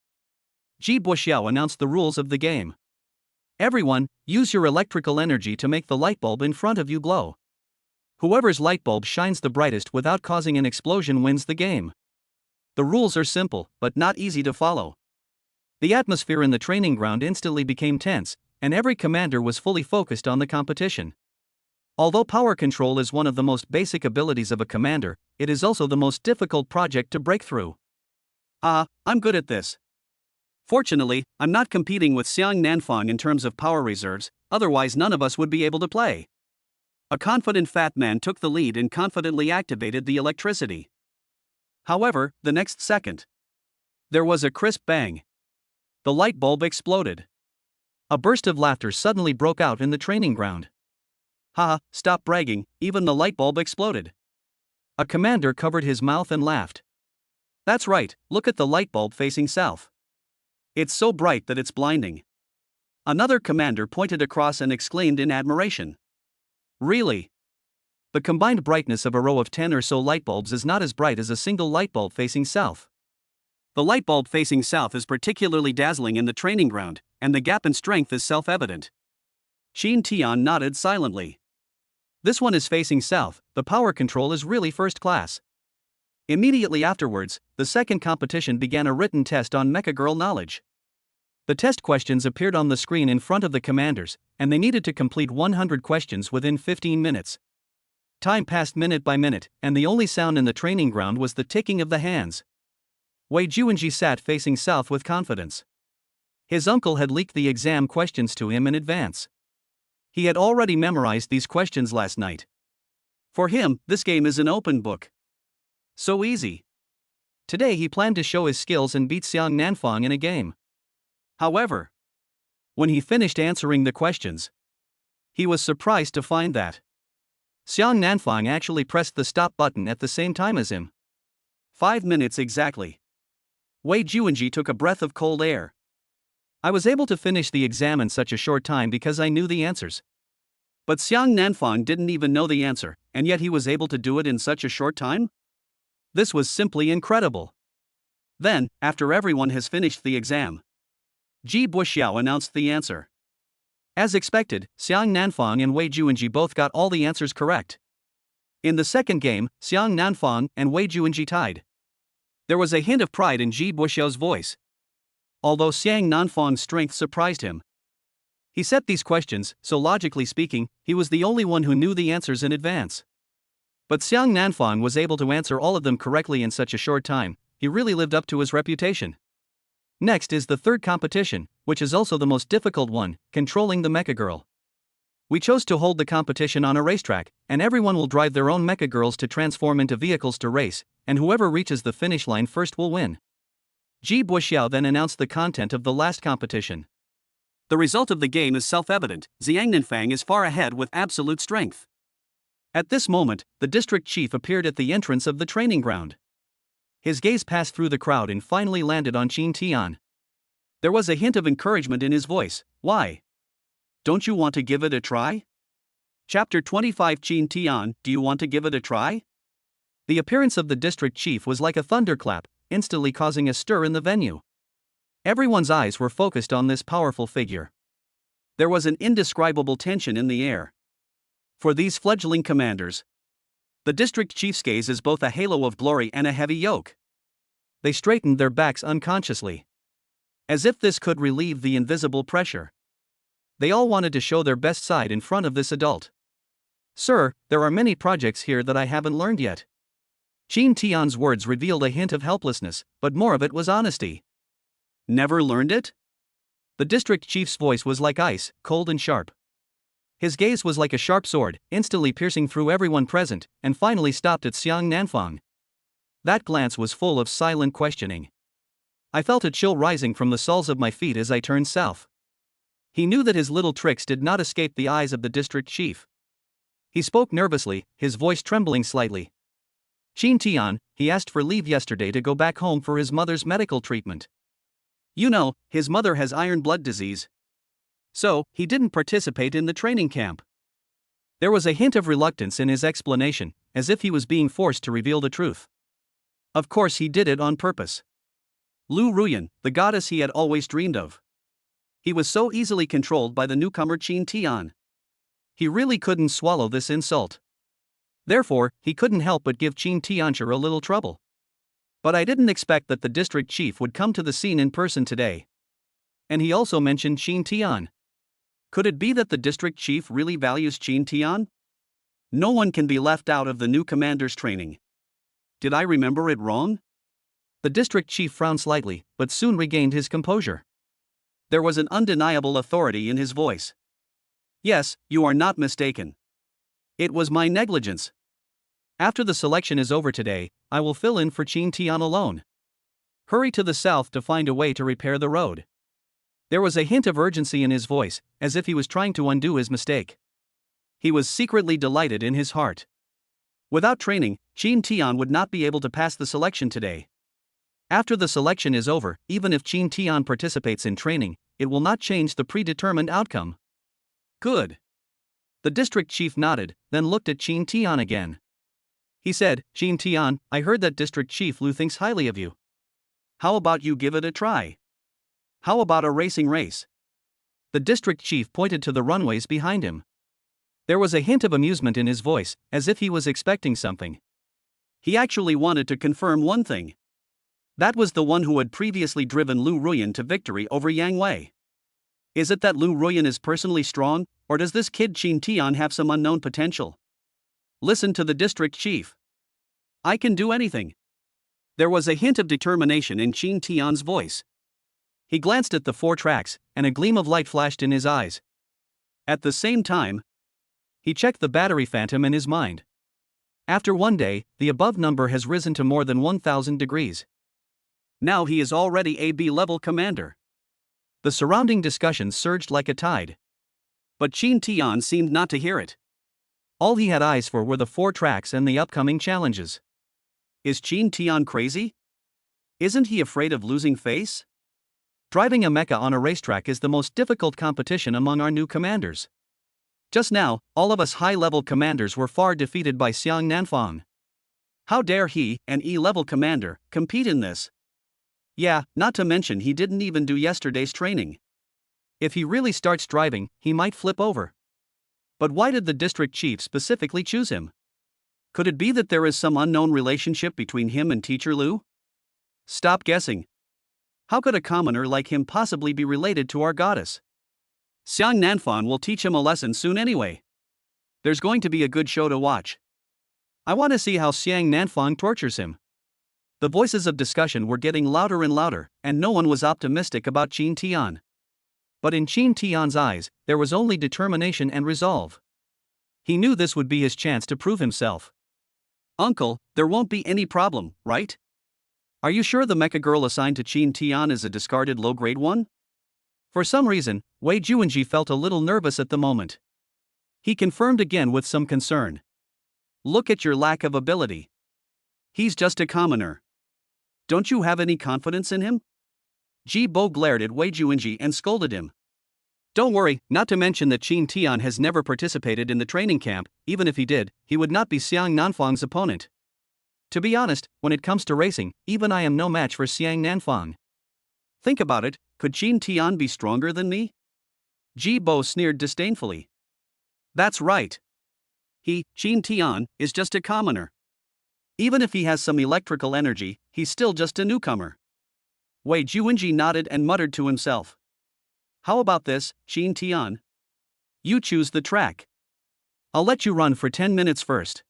Ji Boxiao announced the rules of the game. Everyone, use your electrical energy to make the light bulb in front of you glow. Whoever's light bulb shines the brightest without causing an explosion wins the game. The rules are simple, but not easy to follow. The atmosphere in the training ground instantly became tense, and every commander was fully focused on the competition. Although power control is one of the most basic abilities of a commander, it is also the most difficult project to break through. I'm good at this. Fortunately, I'm not competing with Xiang Nanfang in terms of power reserves, otherwise none of us would be able to play. A confident fat man took the lead and confidently activated the electricity. However, the next second, there was a crisp bang. The light bulb exploded. A burst of laughter suddenly broke out in the training ground. Stop bragging, even the light bulb exploded. A commander covered his mouth and laughed. That's right, look at the light bulb facing south. It's so bright that it's blinding. Another commander pointed across and exclaimed in admiration. Really? The combined brightness of a row of 10 or so light bulbs is not as bright as a single light bulb facing south. The light bulb facing south is particularly dazzling in the training ground, and the gap in strength is self-evident. Qin Tian nodded silently. This one is facing south, the power control is really first class. Immediately afterwards, the second competition began a written test on Mecha Girl knowledge. The test questions appeared on the screen in front of the commanders, and they needed to complete 100 questions within 15 minutes. Time passed minute by minute, and the only sound in the training ground was the ticking of the hands. Wei Juanji sat facing south with confidence. His uncle had leaked the exam questions to him in advance. He had already memorized these questions last night. For him, this game is an open book. So easy. Today he planned to show his skills and beat Xiang Nanfang in a game. However, when he finished answering the questions, he was surprised to find that Xiang Nanfang actually pressed the stop button at the same time as him. 5 minutes exactly. Wei Juanji took a breath of cold air. I was able to finish the exam in such a short time because I knew the answers. But Xiang Nanfang didn't even know the answer, and yet he was able to do it in such a short time? This was simply incredible. Then, after everyone has finished the exam, Ji Buxiao announced the answer. As expected, Xiang Nanfang and Wei Juanji both got all the answers correct. In the second game, Xiang Nanfang and Wei Juanji tied. There was a hint of pride in Ji Buxiao's voice. Although Xiang Nanfang's strength surprised him. He set these questions, so logically speaking, he was the only one who knew the answers in advance. But Xiang Nanfang was able to answer all of them correctly in such a short time. He really lived up to his reputation. Next is the third competition, which is also the most difficult one, controlling the Mecha Girl. We chose to hold the competition on a racetrack, and everyone will drive their own Mecha Girls to transform into vehicles to race, and whoever reaches the finish line first will win. Ji Buxiao then announced the content of the last competition. The result of the game is self-evident. Xiang Nanfang is far ahead with absolute strength. At this moment, the district chief appeared at the entrance of the training ground. His gaze passed through the crowd and finally landed on Qin Tian. There was a hint of encouragement in his voice. Why? Don't you want to give it a try? Chapter 25 Qin Tian, do you want to give it a try? The appearance of the district chief was like a thunderclap, instantly causing a stir in the venue. Everyone's eyes were focused on this powerful figure. There was an indescribable tension in the air. For these fledgling commanders, the district chief's gaze is both a halo of glory and a heavy yoke. They straightened their backs unconsciously, as if this could relieve the invisible pressure. They all wanted to show their best side in front of this adult. Sir, there are many projects here that I haven't learned yet. Qin Tian's words revealed a hint of helplessness, but more of it was honesty. Never learned it? The district chief's voice was like ice, cold and sharp. His gaze was like a sharp sword, instantly piercing through everyone present, and finally stopped at Xiang Nanfang. That glance was full of silent questioning. I felt a chill rising from the soles of my feet as I turned south. He knew that his little tricks did not escape the eyes of the district chief. He spoke nervously, his voice trembling slightly. Qin Tian, he asked for leave yesterday to go back home for his mother's medical treatment. You know, his mother has iron blood disease. So, he didn't participate in the training camp. There was a hint of reluctance in his explanation, as if he was being forced to reveal the truth. Of course he did it on purpose. Lu Ruyan, the goddess he had always dreamed of. He was so easily controlled by the newcomer Qin Tian. He really couldn't swallow this insult. Therefore, he couldn't help but give Qin Tianchi a little trouble. But I didn't expect that the district chief would come to the scene in person today. And he also mentioned Qin Tian. Could it be that the district chief really values Qin Tian? No one can be left out of the new commander's training. Did I remember it wrong? The district chief frowned slightly, but soon regained his composure. There was an undeniable authority in his voice. Yes, you are not mistaken. It was my negligence. After the selection is over today, I will fill in for Qin Tian alone. Hurry to the south to find a way to repair the road. There was a hint of urgency in his voice, as if he was trying to undo his mistake. He was secretly delighted in his heart. Without training, Qin Tian would not be able to pass the selection today. After the selection is over, even if Qin Tian participates in training, it will not change the predetermined outcome. Good. The district chief nodded, then looked at Qin Tian again. He said, Qin Tian, I heard that District Chief Lu thinks highly of you. How about you give it a try? How about a racing race? The district chief pointed to the runways behind him. There was a hint of amusement in his voice, as if he was expecting something. He actually wanted to confirm one thing. That was the one who had previously driven Lu Ruyan to victory over Yang Wei. Is it that Lu Ruyan is personally strong, or does this kid Qin Tian have some unknown potential? Listen to the district chief. I can do anything. There was a hint of determination in Qin Tian's voice. He glanced at the 4 tracks, and a gleam of light flashed in his eyes. At the same time, he checked the battery phantom in his mind. After one day, the above number has risen to more than 1,000 degrees. Now he is already a B-level commander. The surrounding discussions surged like a tide. But Qin Tian seemed not to hear it. All he had eyes for were the 4 tracks and the upcoming challenges. Is Qin Tian crazy? Isn't he afraid of losing face? Driving a mecha on a racetrack is the most difficult competition among our new commanders. Just now, all of us high-level commanders were far defeated by Xiang Nanfang. How dare he, an E-level commander, compete in this? Yeah, not to mention he didn't even do yesterday's training. If he really starts driving, he might flip over. But why did the district chief specifically choose him? Could it be that there is some unknown relationship between him and Teacher Lu? Stop guessing. How could a commoner like him possibly be related to our goddess? Xiang Nanfang will teach him a lesson soon anyway. There's going to be a good show to watch. I want to see how Xiang Nanfang tortures him. The voices of discussion were getting louder and louder, and no one was optimistic about Qin Tian. But in Qin Tian's eyes, there was only determination and resolve. He knew this would be his chance to prove himself. Uncle, there won't be any problem, right? Are you sure the mecha girl assigned to Qin Tian is a discarded low-grade one? For some reason, Wei Juanji felt a little nervous at the moment. He confirmed again with some concern. Look at your lack of ability. He's just a commoner. Don't you have any confidence in him? Ji Bo glared at Wei Juanji and scolded him. Don't worry, not to mention that Qin Tian has never participated in the training camp. Even if he did, he would not be Xiang Nanfang's opponent. To be honest, when it comes to racing, even I am no match for Xiang Nanfang. Think about it, could Qin Tian be stronger than me? Ji Bo sneered disdainfully. That's right. He, Qin Tian, is just a commoner. Even if he has some electrical energy, he's still just a newcomer. Wei Juanji nodded and muttered to himself. How about this, Qin Tian? You choose the track. I'll let you run for 10 minutes first.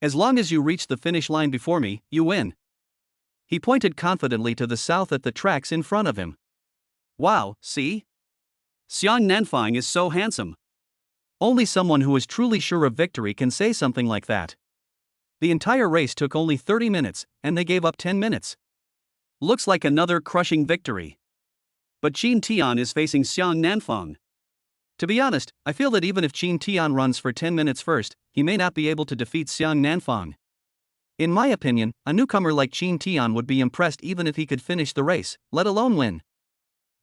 As long as you reach the finish line before me, you win. He pointed confidently to the south at the tracks in front of him. Wow, see? Xiang Nanfang is so handsome. Only someone who is truly sure of victory can say something like that. The entire race took only 30 minutes, and they gave up 10 minutes. Looks like another crushing victory. But Qin Tian is facing Xiang Nanfang. To be honest, I feel that even if Qin Tian runs for 10 minutes first, he may not be able to defeat Xiang Nanfang. In my opinion, a newcomer like Qin Tian would be impressed even if he could finish the race, let alone win.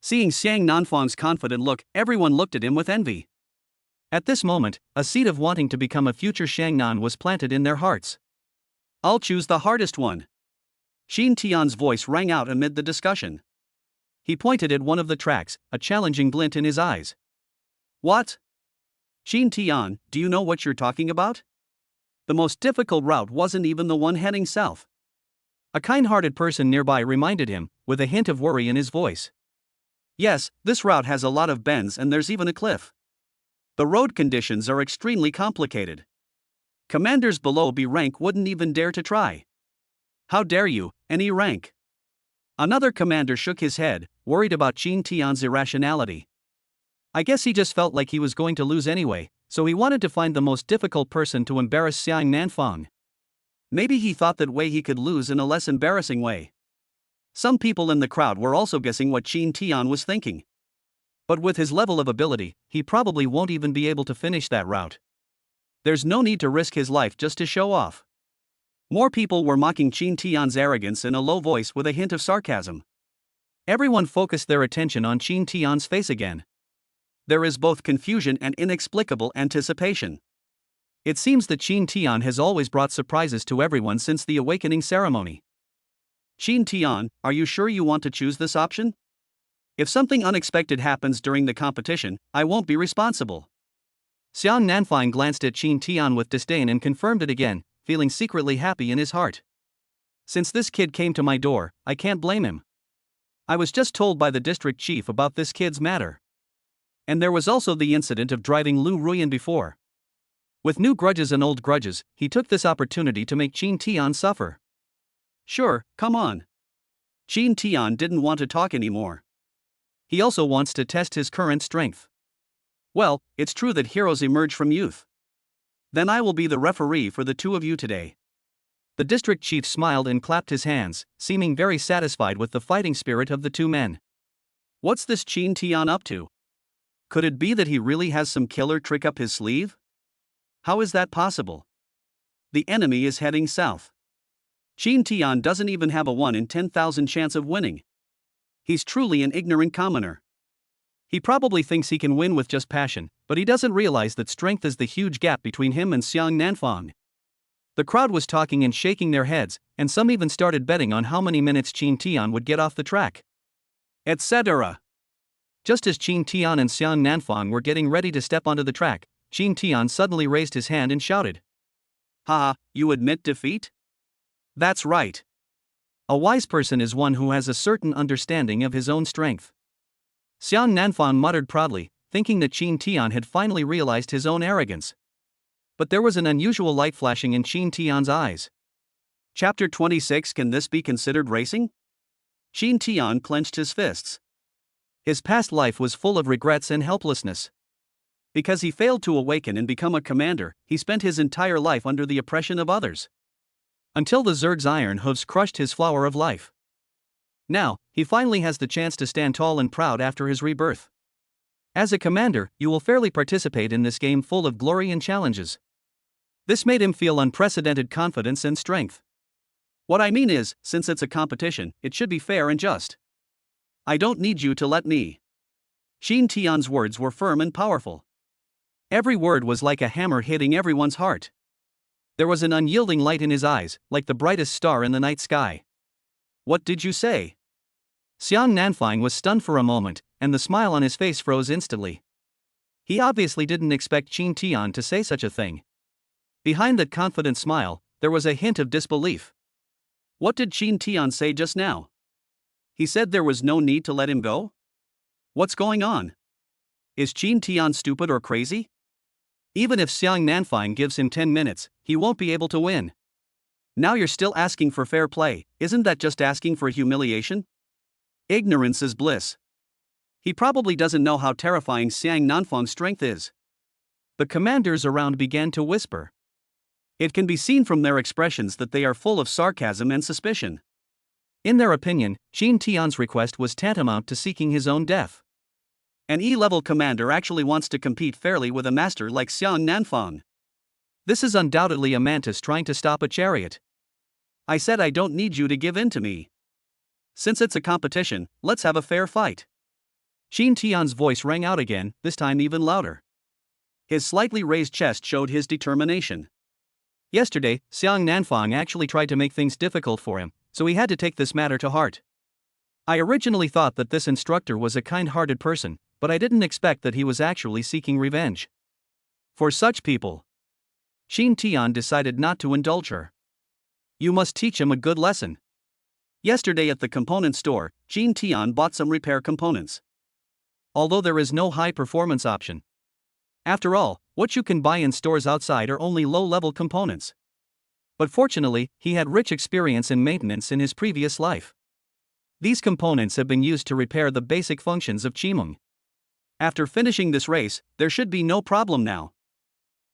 Seeing Xiang Nanfang's confident look, everyone looked at him with envy. At this moment, a seed of wanting to become a future Shangnan was planted in their hearts. I'll choose the hardest one. Qin Tian's voice rang out amid the discussion. He pointed at one of the tracks, a challenging glint in his eyes. What? Qin Tian, do you know what you're talking about? The most difficult route wasn't even the one heading south. A kind-hearted person nearby reminded him, with a hint of worry in his voice. Yes, this route has a lot of bends and there's even a cliff. The road conditions are extremely complicated. Commanders below B rank wouldn't even dare to try. How dare you, any rank? Another commander shook his head, worried about Qin Tian's irrationality. I guess he just felt like he was going to lose anyway, so he wanted to find the most difficult person to embarrass Xiang Nanfang. Maybe he thought that way he could lose in a less embarrassing way. Some people in the crowd were also guessing what Qin Tian was thinking. But with his level of ability, he probably won't even be able to finish that route. There's no need to risk his life just to show off. More people were mocking Qin Tian's arrogance in a low voice with a hint of sarcasm. Everyone focused their attention on Qin Tian's face again. There is both confusion and inexplicable anticipation. It seems that Qin Tian has always brought surprises to everyone since the awakening ceremony. Qin Tian, are you sure you want to choose this option? If something unexpected happens during the competition, I won't be responsible. Xiang Nanfang glanced at Qin Tian with disdain and confirmed it again, feeling secretly happy in his heart. Since this kid came to my door, I can't blame him. I was just told by the district chief about this kid's matter. And there was also the incident of driving Lu Ruyan before. With new grudges and old grudges, he took this opportunity to make Qin Tian suffer. Sure, come on. Qin Tian didn't want to talk anymore. He also wants to test his current strength. Well, it's true that heroes emerge from youth. Then I will be the referee for the two of you today. The district chief smiled and clapped his hands, seeming very satisfied with the fighting spirit of the two men. What's this Qin Tian up to? Could it be that he really has some killer trick up his sleeve? How is that possible? The enemy is heading south. Qin Tian doesn't even have a 1 in 10,000 chance of winning. He's truly an ignorant commoner. He probably thinks he can win with just passion, but he doesn't realize that strength is the huge gap between him and Xiang Nanfang. The crowd was talking and shaking their heads, and some even started betting on how many minutes Qin Tian would get off the track. Etc. Just as Qin Tian and Xiang Nanfang were getting ready to step onto the track, Qin Tian suddenly raised his hand and shouted. "Ha, you admit defeat? That's right. A wise person is one who has a certain understanding of his own strength." Xiang Nanfang muttered proudly, thinking that Qin Tian had finally realized his own arrogance. But there was an unusual light flashing in Qin Tian's eyes. Chapter 26. Can this be considered racing? Qin Tian clenched his fists. His past life was full of regrets and helplessness. Because he failed to awaken and become a commander, he spent his entire life under the oppression of others. Until the Zerg's iron hooves crushed his flower of life. Now, he finally has the chance to stand tall and proud after his rebirth. As a commander, you will fairly participate in this game full of glory and challenges. This made him feel unprecedented confidence and strength. What I mean is, since it's a competition, it should be fair and just. I don't need you to let me. Qin Tian's words were firm and powerful. Every word was like a hammer hitting everyone's heart. There was an unyielding light in his eyes, like the brightest star in the night sky. What did you say? Xiang Nanfang was stunned for a moment, and the smile on his face froze instantly. He obviously didn't expect Qin Tian to say such a thing. Behind that confident smile, there was a hint of disbelief. What did Qin Tian say just now? He said there was no need to let him go? What's going on? Is Qin Tian stupid or crazy? Even if Xiang Nanfang gives him 10 minutes, he won't be able to win. Now you're still asking for fair play, isn't that just asking for humiliation? Ignorance is bliss. He probably doesn't know how terrifying Xiang Nanfang's strength is. The commanders around began to whisper. It can be seen from their expressions that they are full of sarcasm and suspicion. In their opinion, Qin Tian's request was tantamount to seeking his own death. An E-level commander actually wants to compete fairly with a master like Xiang Nanfang. This is undoubtedly a mantis trying to stop a chariot. I said I don't need you to give in to me. Since it's a competition, let's have a fair fight. Qin Tian's voice rang out again, this time even louder. His slightly raised chest showed his determination. Yesterday, Xiang Nanfang actually tried to make things difficult for him, so he had to take this matter to heart. I originally thought that this instructor was a kind-hearted person, but I didn't expect that he was actually seeking revenge. For such people, Shin Tian decided not to indulge her. You must teach him a good lesson. Yesterday at the component store, Shin Tian bought some repair components. Although there is no high-performance option. After all, what you can buy in stores outside are only low-level components. But fortunately, he had rich experience in maintenance in his previous life. These components have been used to repair the basic functions of Qimeng. After finishing this race, there should be no problem now.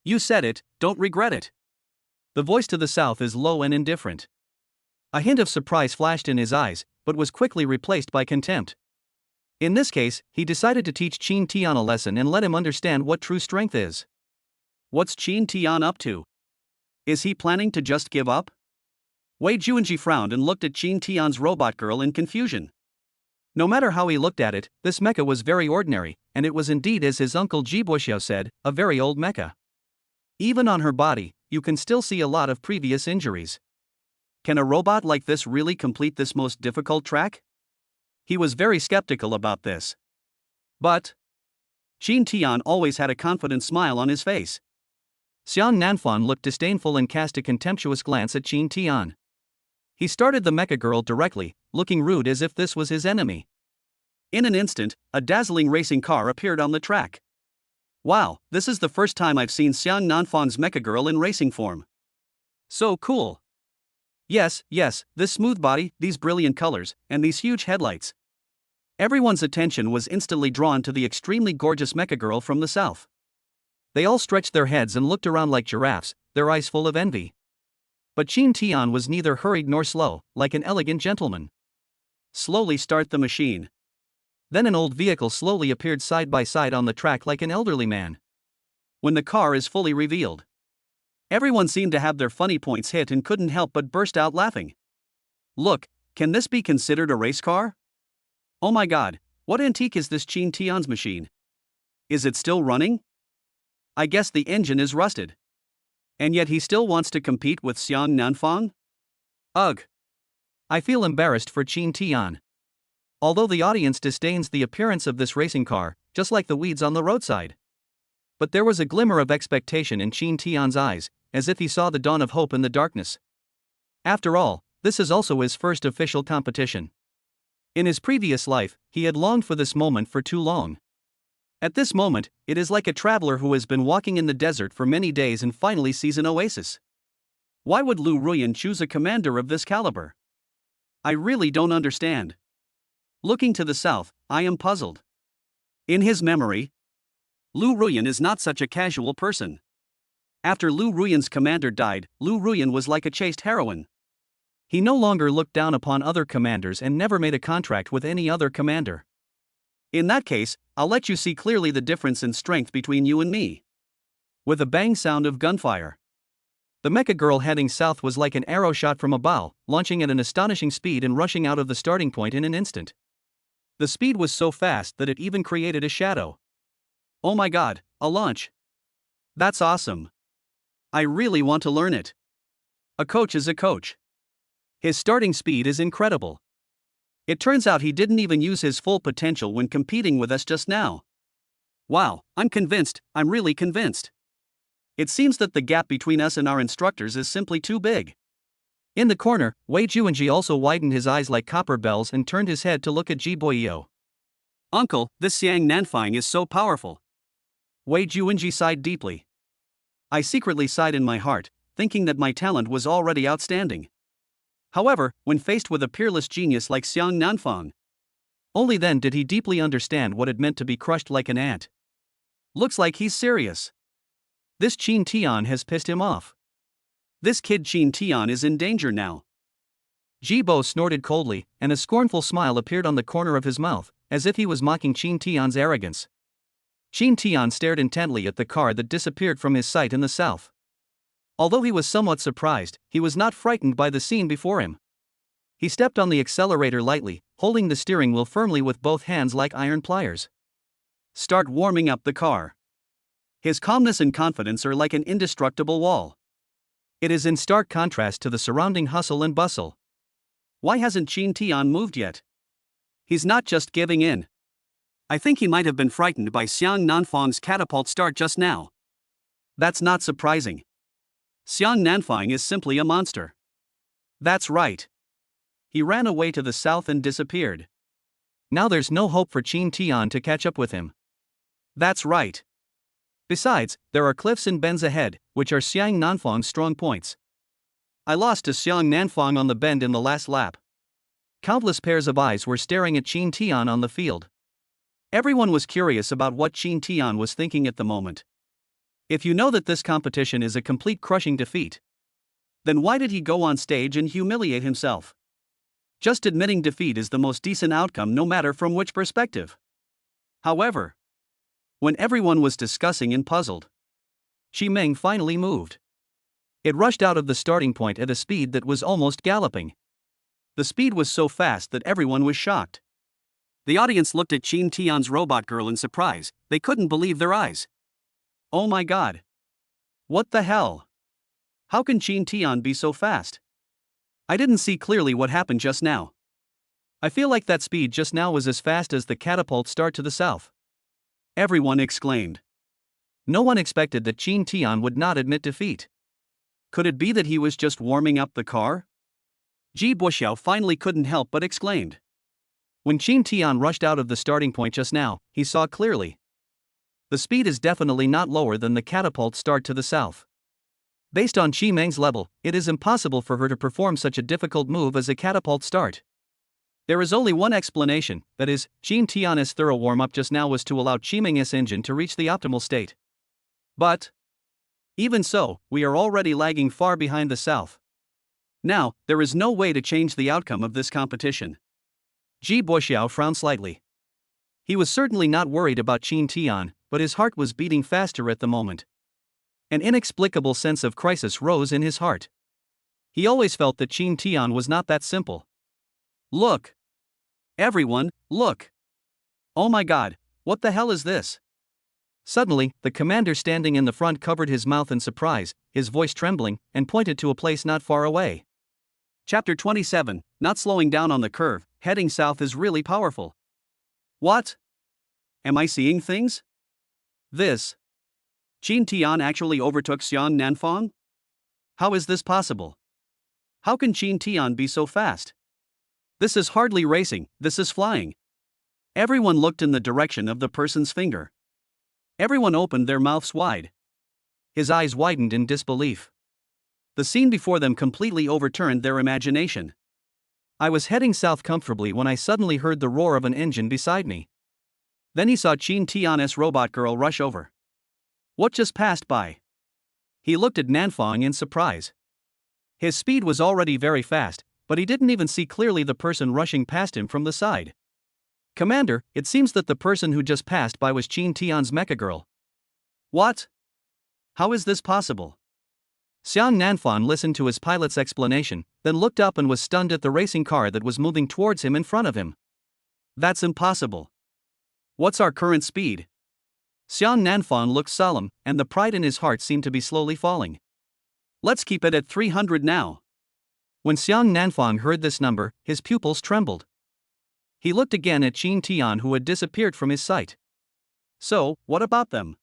You said it, don't regret it. The voice to the south is low and indifferent. A hint of surprise flashed in his eyes, but was quickly replaced by contempt. In this case, he decided to teach Qin Tian a lesson and let him understand what true strength is. What's Qin Tian up to? Is he planning to just give up? Wei Juanji frowned and looked at Qin Tian's robot girl in confusion. No matter how he looked at it, this mecha was very ordinary, and it was indeed, as his uncle Jiboxiao said, a very old mecha. Even on her body, you can still see a lot of previous injuries. Can a robot like this really complete this most difficult track? He was very skeptical about this. But Qin Tian always had a confident smile on his face. Xiang Nanfan looked disdainful and cast a contemptuous glance at Qin Tian. He started the mecha girl directly, looking rude as if this was his enemy. In an instant, a dazzling racing car appeared on the track. Wow, this is the first time I've seen Xiang Nanfan's mecha girl in racing form. So cool. Yes, this smooth body, these brilliant colors, and these huge headlights. Everyone's attention was instantly drawn to the extremely gorgeous mecha girl from the south. They all stretched their heads and looked around like giraffes, their eyes full of envy. But Qin Tian was neither hurried nor slow, like an elegant gentleman. Slowly start the machine. Then an old vehicle slowly appeared side by side on the track like an elderly man. When the car is fully revealed, everyone seemed to have their funny points hit and couldn't help but burst out laughing. Look, can this be considered a race car? Oh my god, what antique is this Qin Tian's machine? Is it still running? I guess the engine is rusted. And yet he still wants to compete with Xiang Nanfang? Ugh. I feel embarrassed for Qin Tian. Although the audience disdains the appearance of this racing car, just like the weeds on the roadside. But there was a glimmer of expectation in Qin Tian's eyes, as if he saw the dawn of hope in the darkness. After all, this is also his first official competition. In his previous life, he had longed for this moment for too long. At this moment, it is like a traveler who has been walking in the desert for many days and finally sees an oasis. Why would Lu Ruyan choose a commander of this caliber? I really don't understand. Looking to the south, I am puzzled. In his memory, Lu Ruyan is not such a casual person. After Lu Ruyan's commander died, Lu Ruyan was like a chaste heroine. He no longer looked down upon other commanders and never made a contract with any other commander. In that case, I'll let you see clearly the difference in strength between you and me. With a bang sound of gunfire, the mecha girl heading south was like an arrow shot from a bow, launching at an astonishing speed and rushing out of the starting point in an instant. The speed was so fast that it even created a shadow. Oh my god, a launch. That's awesome. I really want to learn it. A coach is a coach. His starting speed is incredible. It turns out he didn't even use his full potential when competing with us just now. Wow, I'm convinced, I'm really convinced. It seems that the gap between us and our instructors is simply too big. In the corner, Wei Juanji also widened his eyes like copper bells and turned his head to look at Ji Boyo. Uncle, this Xiang Nanfang is so powerful. Wei Juanji sighed deeply. I secretly sighed in my heart, thinking that my talent was already outstanding. However, when faced with a peerless genius like Xiang Nanfang, only then did he deeply understand what it meant to be crushed like an ant. Looks like he's serious. This Qin Tian has pissed him off. This kid Qin Tian is in danger now. Jibo snorted coldly, and a scornful smile appeared on the corner of his mouth, as if he was mocking Qin Tian's arrogance. Qin Tian stared intently at the car that disappeared from his sight in the south. Although he was somewhat surprised, he was not frightened by the scene before him. He stepped on the accelerator lightly, holding the steering wheel firmly with both hands like iron pliers. Start warming up the car. His calmness and confidence are like an indestructible wall. It is in stark contrast to the surrounding hustle and bustle. Why hasn't Qin Tian moved yet? He's not just giving in. I think he might have been frightened by Xiang Nanfang's catapult start just now. That's not surprising. Xiang Nanfang is simply a monster. That's right. He ran away to the south and disappeared. Now there's no hope for Qin Tian to catch up with him. That's right. Besides, there are cliffs and bends ahead, which are Xiang Nanfang's strong points. I lost to Xiang Nanfang on the bend in the last lap. Countless pairs of eyes were staring at Qin Tian on the field. Everyone was curious about what Qin Tian was thinking at the moment. If you know that this competition is a complete crushing defeat, then why did he go on stage and humiliate himself? Just admitting defeat is the most decent outcome no matter from which perspective. However, when everyone was discussing and puzzled, Qi Meng finally moved. It rushed out of the starting point at a speed that was almost galloping. The speed was so fast that everyone was shocked. The audience looked at Qin Tian's robot girl in surprise. They couldn't believe their eyes. Oh my god. What the hell? How can Qin Tian be so fast? I didn't see clearly what happened just now. I feel like that speed just now was as fast as the catapult start to the south. Everyone exclaimed. No one expected that Qin Tian would not admit defeat. Could it be that he was just warming up the car? Ji Buxiao finally couldn't help but exclaimed. When Qin Tian rushed out of the starting point just now, he saw clearly. The speed is definitely not lower than the catapult start to the south. Based on Qi Meng's level, it is impossible for her to perform such a difficult move as a catapult start. There is only one explanation, that is, Qin Tian's thorough warm-up just now was to allow Qi Meng's engine to reach the optimal state. But even so, we are already lagging far behind the south. Now, there is no way to change the outcome of this competition. Ji Buxiao frowned slightly. He was certainly not worried about Qin Tian, but his heart was beating faster at the moment. An inexplicable sense of crisis rose in his heart. He always felt that Qin Tian was not that simple. Look! Everyone, look! Oh my god, what the hell is this? Suddenly, the commander standing in the front covered his mouth in surprise, his voice trembling, and pointed to a place not far away. Chapter 27, Not slowing down on the curve, heading south is really powerful. What? Am I seeing things? This. Qin Tian actually overtook Xiang Nanfang? How is this possible? How can Qin Tian be so fast? This is hardly racing, this is flying. Everyone looked in the direction of the person's finger. Everyone opened their mouths wide. His eyes widened in disbelief. The scene before them completely overturned their imagination. I was heading south comfortably when I suddenly heard the roar of an engine beside me. Then he saw Qin Tian's robot girl rush over. What just passed by? He looked at Nanfang in surprise. His speed was already very fast, but he didn't even see clearly the person rushing past him from the side. Commander, it seems that the person who just passed by was Qin Tian's Mecha Girl. What? How is this possible? Xiang Nanfang listened to his pilot's explanation, then looked up and was stunned at the racing car that was moving towards him in front of him. That's impossible. What's our current speed? Xiang Nanfang looked solemn, and the pride in his heart seemed to be slowly falling. Let's keep it at 300 now. When Xiang Nanfang heard this number, his pupils trembled. He looked again at Qin Tian, who had disappeared from his sight. So, what about them?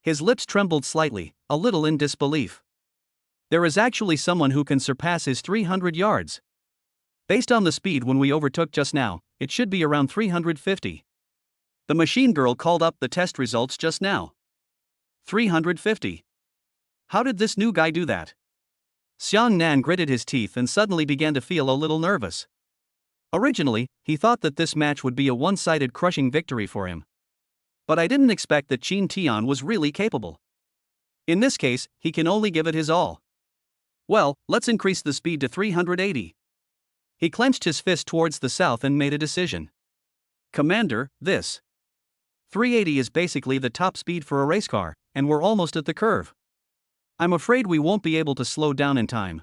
His lips trembled slightly, a little in disbelief. There is actually someone who can surpass his 300 yards. Based on the speed when we overtook just now, it should be around 350. The machine girl called up the test results just now. 350. How did this new guy do that? Xiang Nan gritted his teeth and suddenly began to feel a little nervous. Originally, he thought that this match would be a one-sided crushing victory for him. But I didn't expect that Qin Tian was really capable. In this case, he can only give it his all. Well, let's increase the speed to 380. He clenched his fist towards the south and made a decision. Commander, this 380 is basically the top speed for a race car, and we're almost at the curve. I'm afraid we won't be able to slow down in time.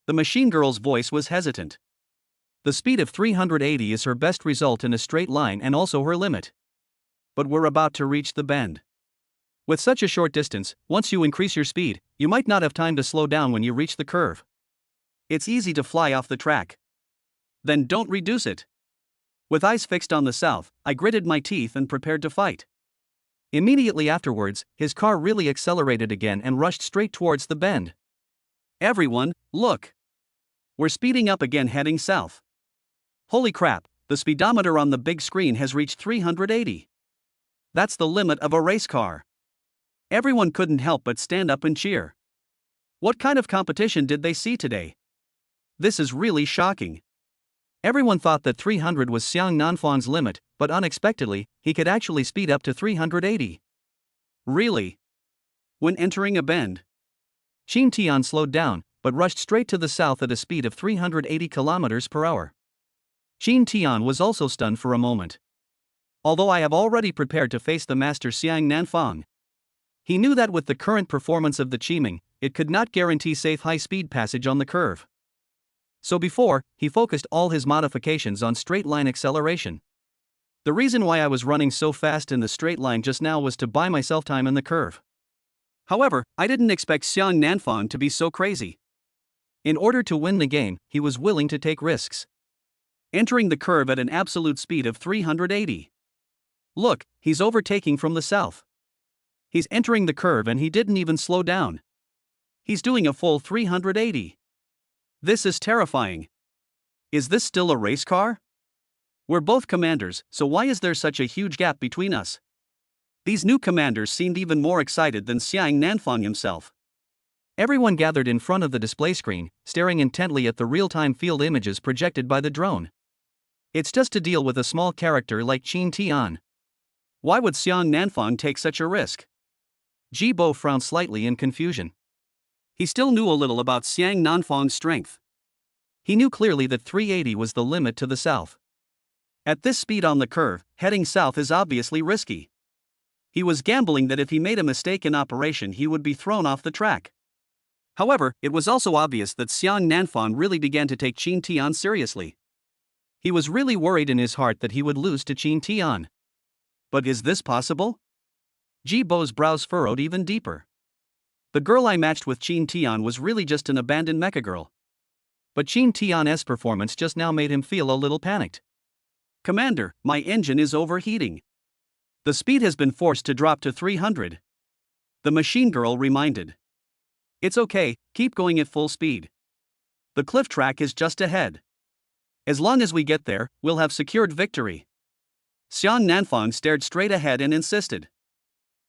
The machine girl's voice was hesitant. The speed of 380 is her best result in a straight line and also her limit. But we're about to reach the bend. With such a short distance, once you increase your speed, you might not have time to slow down when you reach the curve. It's easy to fly off the track. Then don't reduce it. With eyes fixed on the south, I gritted my teeth and prepared to fight. Immediately afterwards, his car really accelerated again and rushed straight towards the bend. Everyone, look! We're speeding up again, heading south. Holy crap, the speedometer on the big screen has reached 380. That's the limit of a race car. Everyone couldn't help but stand up and cheer. What kind of competition did they see today? This is really shocking. Everyone thought that 300 was Xiang Nanfang's limit, but unexpectedly, he could actually speed up to 380. Really? When entering a bend, Qin Tian slowed down, but rushed straight to the south at a speed of 380 km per hour. Qin Tian was also stunned for a moment. Although I have already prepared to face the master Xiang Nanfang, he knew that with the current performance of the Qiming, it could not guarantee safe high-speed passage on the curve. So before, he focused all his modifications on straight-line acceleration. The reason why I was running so fast in the straight line just now was to buy myself time in the curve. However, I didn't expect Xiang Nanfang to be so crazy. In order to win the game, he was willing to take risks. Entering the curve at an absolute speed of 380. Look, he's overtaking from the south. He's entering the curve and he didn't even slow down. He's doing a full 380. This is terrifying. Is this still a race car? We're both commanders, so why is there such a huge gap between us? These new commanders seemed even more excited than Xiang Nanfang himself. Everyone gathered in front of the display screen, staring intently at the real-time field images projected by the drone. It's just to deal with a small character like Qin Tian. Why would Xiang Nanfang take such a risk? Ji Bo frowned slightly in confusion. He still knew a little about Xiang Nanfang's strength. He knew clearly that 380 was the limit to the south. At this speed on the curve, heading south is obviously risky. He was gambling that if he made a mistake in operation he would be thrown off the track. However, it was also obvious that Xiang Nanfang really began to take Qin Tian seriously. He was really worried in his heart that he would lose to Qin Tian. But is this possible? Ji Bo's brows furrowed even deeper. The girl I matched with Qin Tian was really just an abandoned mecha girl. But Qin Tian's performance just now made him feel a little panicked. Commander, my engine is overheating. The speed has been forced to drop to 300. The machine girl reminded. It's okay, keep going at full speed. The cliff track is just ahead. As long as we get there, we'll have secured victory. Xiang Nanfang stared straight ahead and insisted.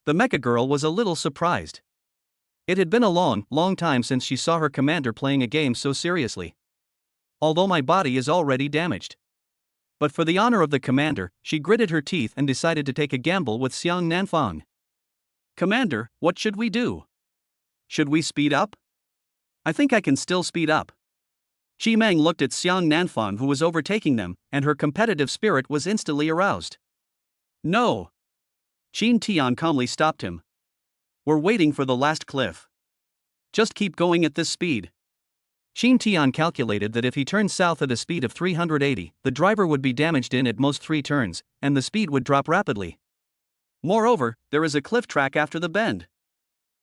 The mecha girl was a little surprised. It had been a long time since she saw her commander playing a game so seriously. Although my body is already damaged. But for the honor of the commander, she gritted her teeth and decided to take a gamble with Xiang Nanfang. Commander, what should we do? Should we speed up? I think I can still speed up. Qi Meng looked at Xiang Nanfang who was overtaking them, and her competitive spirit was instantly aroused. No. Qin Tian calmly stopped him. We're waiting for the last cliff. Just keep going at this speed. Qin Tian calculated that if he turned south at a speed of 380, the driver would be damaged in at most 3 turns, and the speed would drop rapidly. Moreover, there is a cliff track after the bend.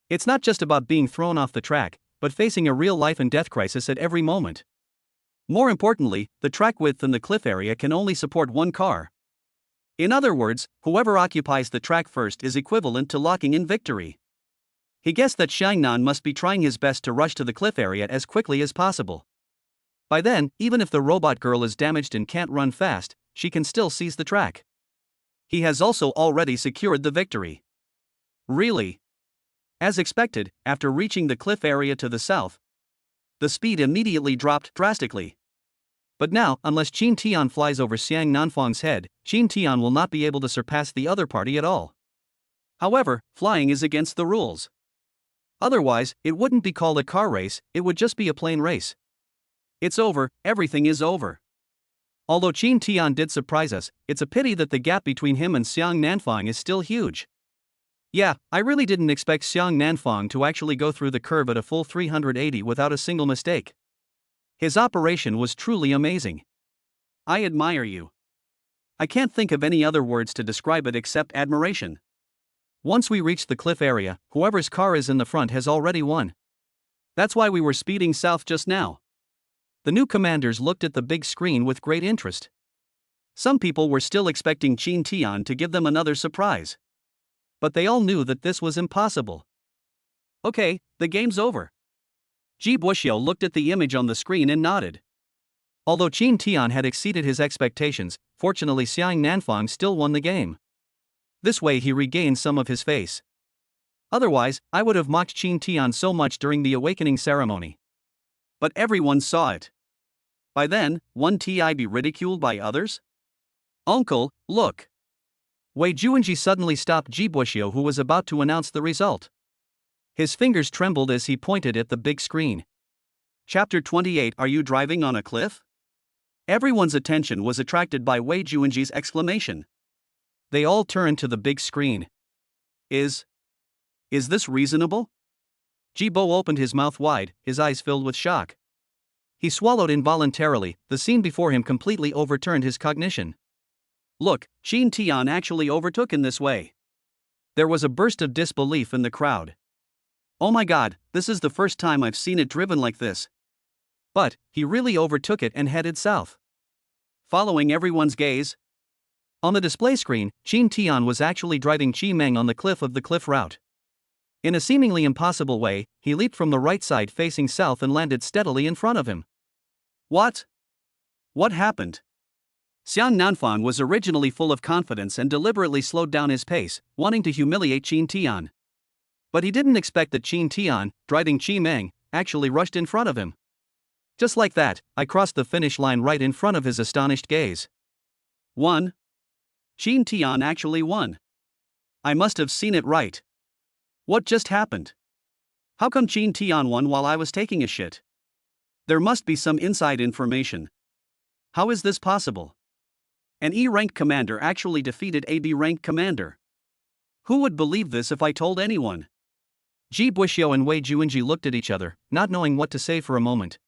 It's not just about being thrown off the track, but facing a real life and death crisis at every moment. More importantly, the track width and the cliff area can only support one car. In other words, whoever occupies the track first is equivalent to locking in victory. He guessed that Xiangnan must be trying his best to rush to the cliff area as quickly as possible. By then, even if the robot girl is damaged and can't run fast, she can still seize the track. He has also already secured the victory. Really? As expected, after reaching the cliff area to the south, the speed immediately dropped drastically. But now, unless Qin Tian flies over Xiang Nanfang's head, Qin Tian will not be able to surpass the other party at all. However, flying is against the rules. Otherwise, it wouldn't be called a car race, it would just be a plain race. It's over, everything is over. Although Qin Tian did surprise us, it's a pity that the gap between him and Xiang Nanfang is still huge. Yeah, I really didn't expect Xiang Nanfang to actually go through the curve at a full 380 without a single mistake. His operation was truly amazing. I admire you. I can't think of any other words to describe it except admiration. Once we reach the cliff area, whoever's car is in the front has already won. That's why we were speeding south just now. The new commanders looked at the big screen with great interest. Some people were still expecting Qin Tian to give them another surprise. But they all knew that this was impossible. Okay, the game's over. Ji Buxiu looked at the image on the screen and nodded. Although Qin Tian had exceeded his expectations, fortunately Xiang Nanfang still won the game. This way he regained some of his face. Otherwise, I would have mocked Qin Tian so much during the awakening ceremony. But everyone saw it. By then, won't I be ridiculed by others? Uncle, look. Wei Juanji suddenly stopped Ji Buxiu, who was about to announce the result. His fingers trembled as he pointed at the big screen. Chapter 28. Are you driving on a cliff? Everyone's attention was attracted by Wei Juanji's exclamation. They all turned to the big screen. Is this reasonable? Ji Bo opened his mouth wide, his eyes filled with shock. He swallowed involuntarily, the scene before him completely overturned his cognition. Look, Qin Tian actually overtook in this way. There was a burst of disbelief in the crowd. Oh my god, this is the first time I've seen it driven like this. But, he really overtook it and headed south. Following everyone's gaze. On the display screen, Qin Tian was actually driving Qi Meng on the cliff of the cliff route. In a seemingly impossible way, he leaped from the right side facing south and landed steadily in front of him. What? What happened? Xiang Nanfang was originally full of confidence and deliberately slowed down his pace, wanting to humiliate Qin Tian. But he didn't expect that Qin Tian, driving Qi Meng, actually rushed in front of him. Just like that, I crossed the finish line right in front of his astonished gaze. Won? Qin Tian actually won. I must have seen it right. What just happened? How come Qin Tian won while I was taking a shit? There must be some inside information. How is this possible? An E-ranked commander actually defeated a B-ranked commander. Who would believe this if I told anyone? Ji Buxiu and Wei Juanji looked at each other, not knowing what to say for a moment.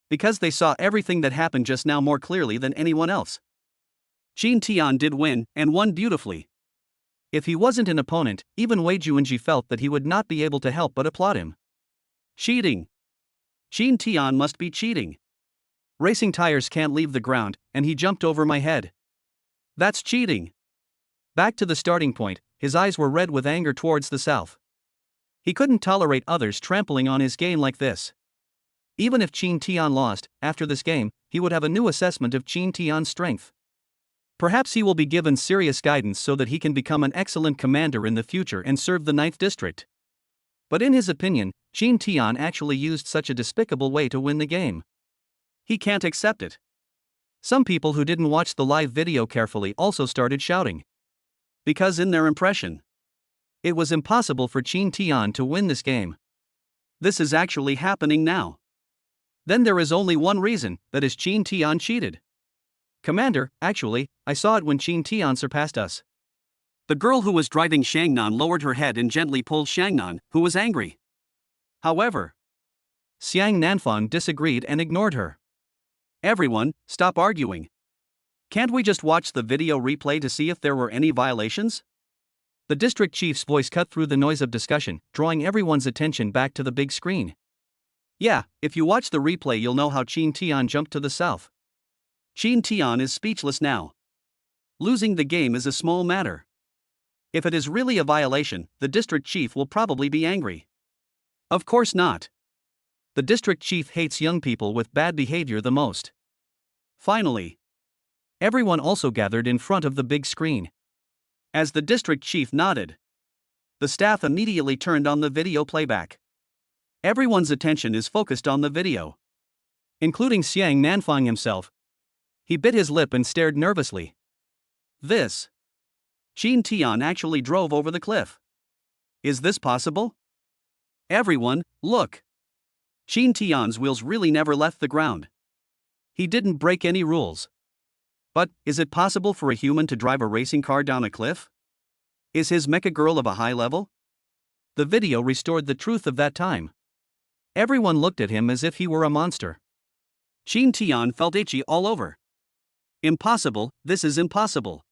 Because they saw everything that happened just now more clearly than anyone else. Qin Tian did win, and won beautifully. If he wasn't an opponent, even Wei Juanji felt that he would not be able to help but applaud him. Cheating. Qin Tian must be cheating. Racing tires can't leave the ground, and he jumped over my head. That's cheating. Back to the starting point, his eyes were red with anger towards the south. He couldn't tolerate others trampling on his game like this. Even if Qin Tian lost, after this game, he would have a new assessment of Qin Tian's strength. Perhaps he will be given serious guidance so that he can become an excellent commander in the future and serve the 9th district. But in his opinion, Qin Tian actually used such a despicable way to win the game. He can't accept it. Some people who didn't watch the live video carefully also started shouting. Because in their impression, it was impossible for Qin Tian to win this game. This is actually happening now. Then there is only one reason, that is Qin Tian cheated. Commander, actually, I saw it when Qin Tian surpassed us. The girl who was driving Shangnan lowered her head and gently pulled Shangnan, who was angry. However, Xiang Nanfang disagreed and ignored her. Everyone, stop arguing. Can't we just watch the video replay to see if there were any violations? The district chief's voice cut through the noise of discussion, drawing everyone's attention back to the big screen. Yeah, if you watch the replay you'll know how Qin Tian jumped to the south. Qin Tian is speechless now. Losing the game is a small matter. If it is really a violation, the district chief will probably be angry. Of course not. The district chief hates young people with bad behavior the most. Finally, everyone also gathered in front of the big screen. As the district chief nodded, the staff immediately turned on the video playback. Everyone's attention is focused on the video, including Xiang Nanfang himself. He bit his lip and stared nervously. This. Qin Tian actually drove over the cliff. Is this possible? Everyone, look. Qin Tian's wheels really never left the ground. He didn't break any rules. But, is it possible for a human to drive a racing car down a cliff? Is his Mecha Girl of a high level? The video restored the truth of that time. Everyone looked at him as if he were a monster. Qin Tian felt itchy all over. Impossible, this is impossible.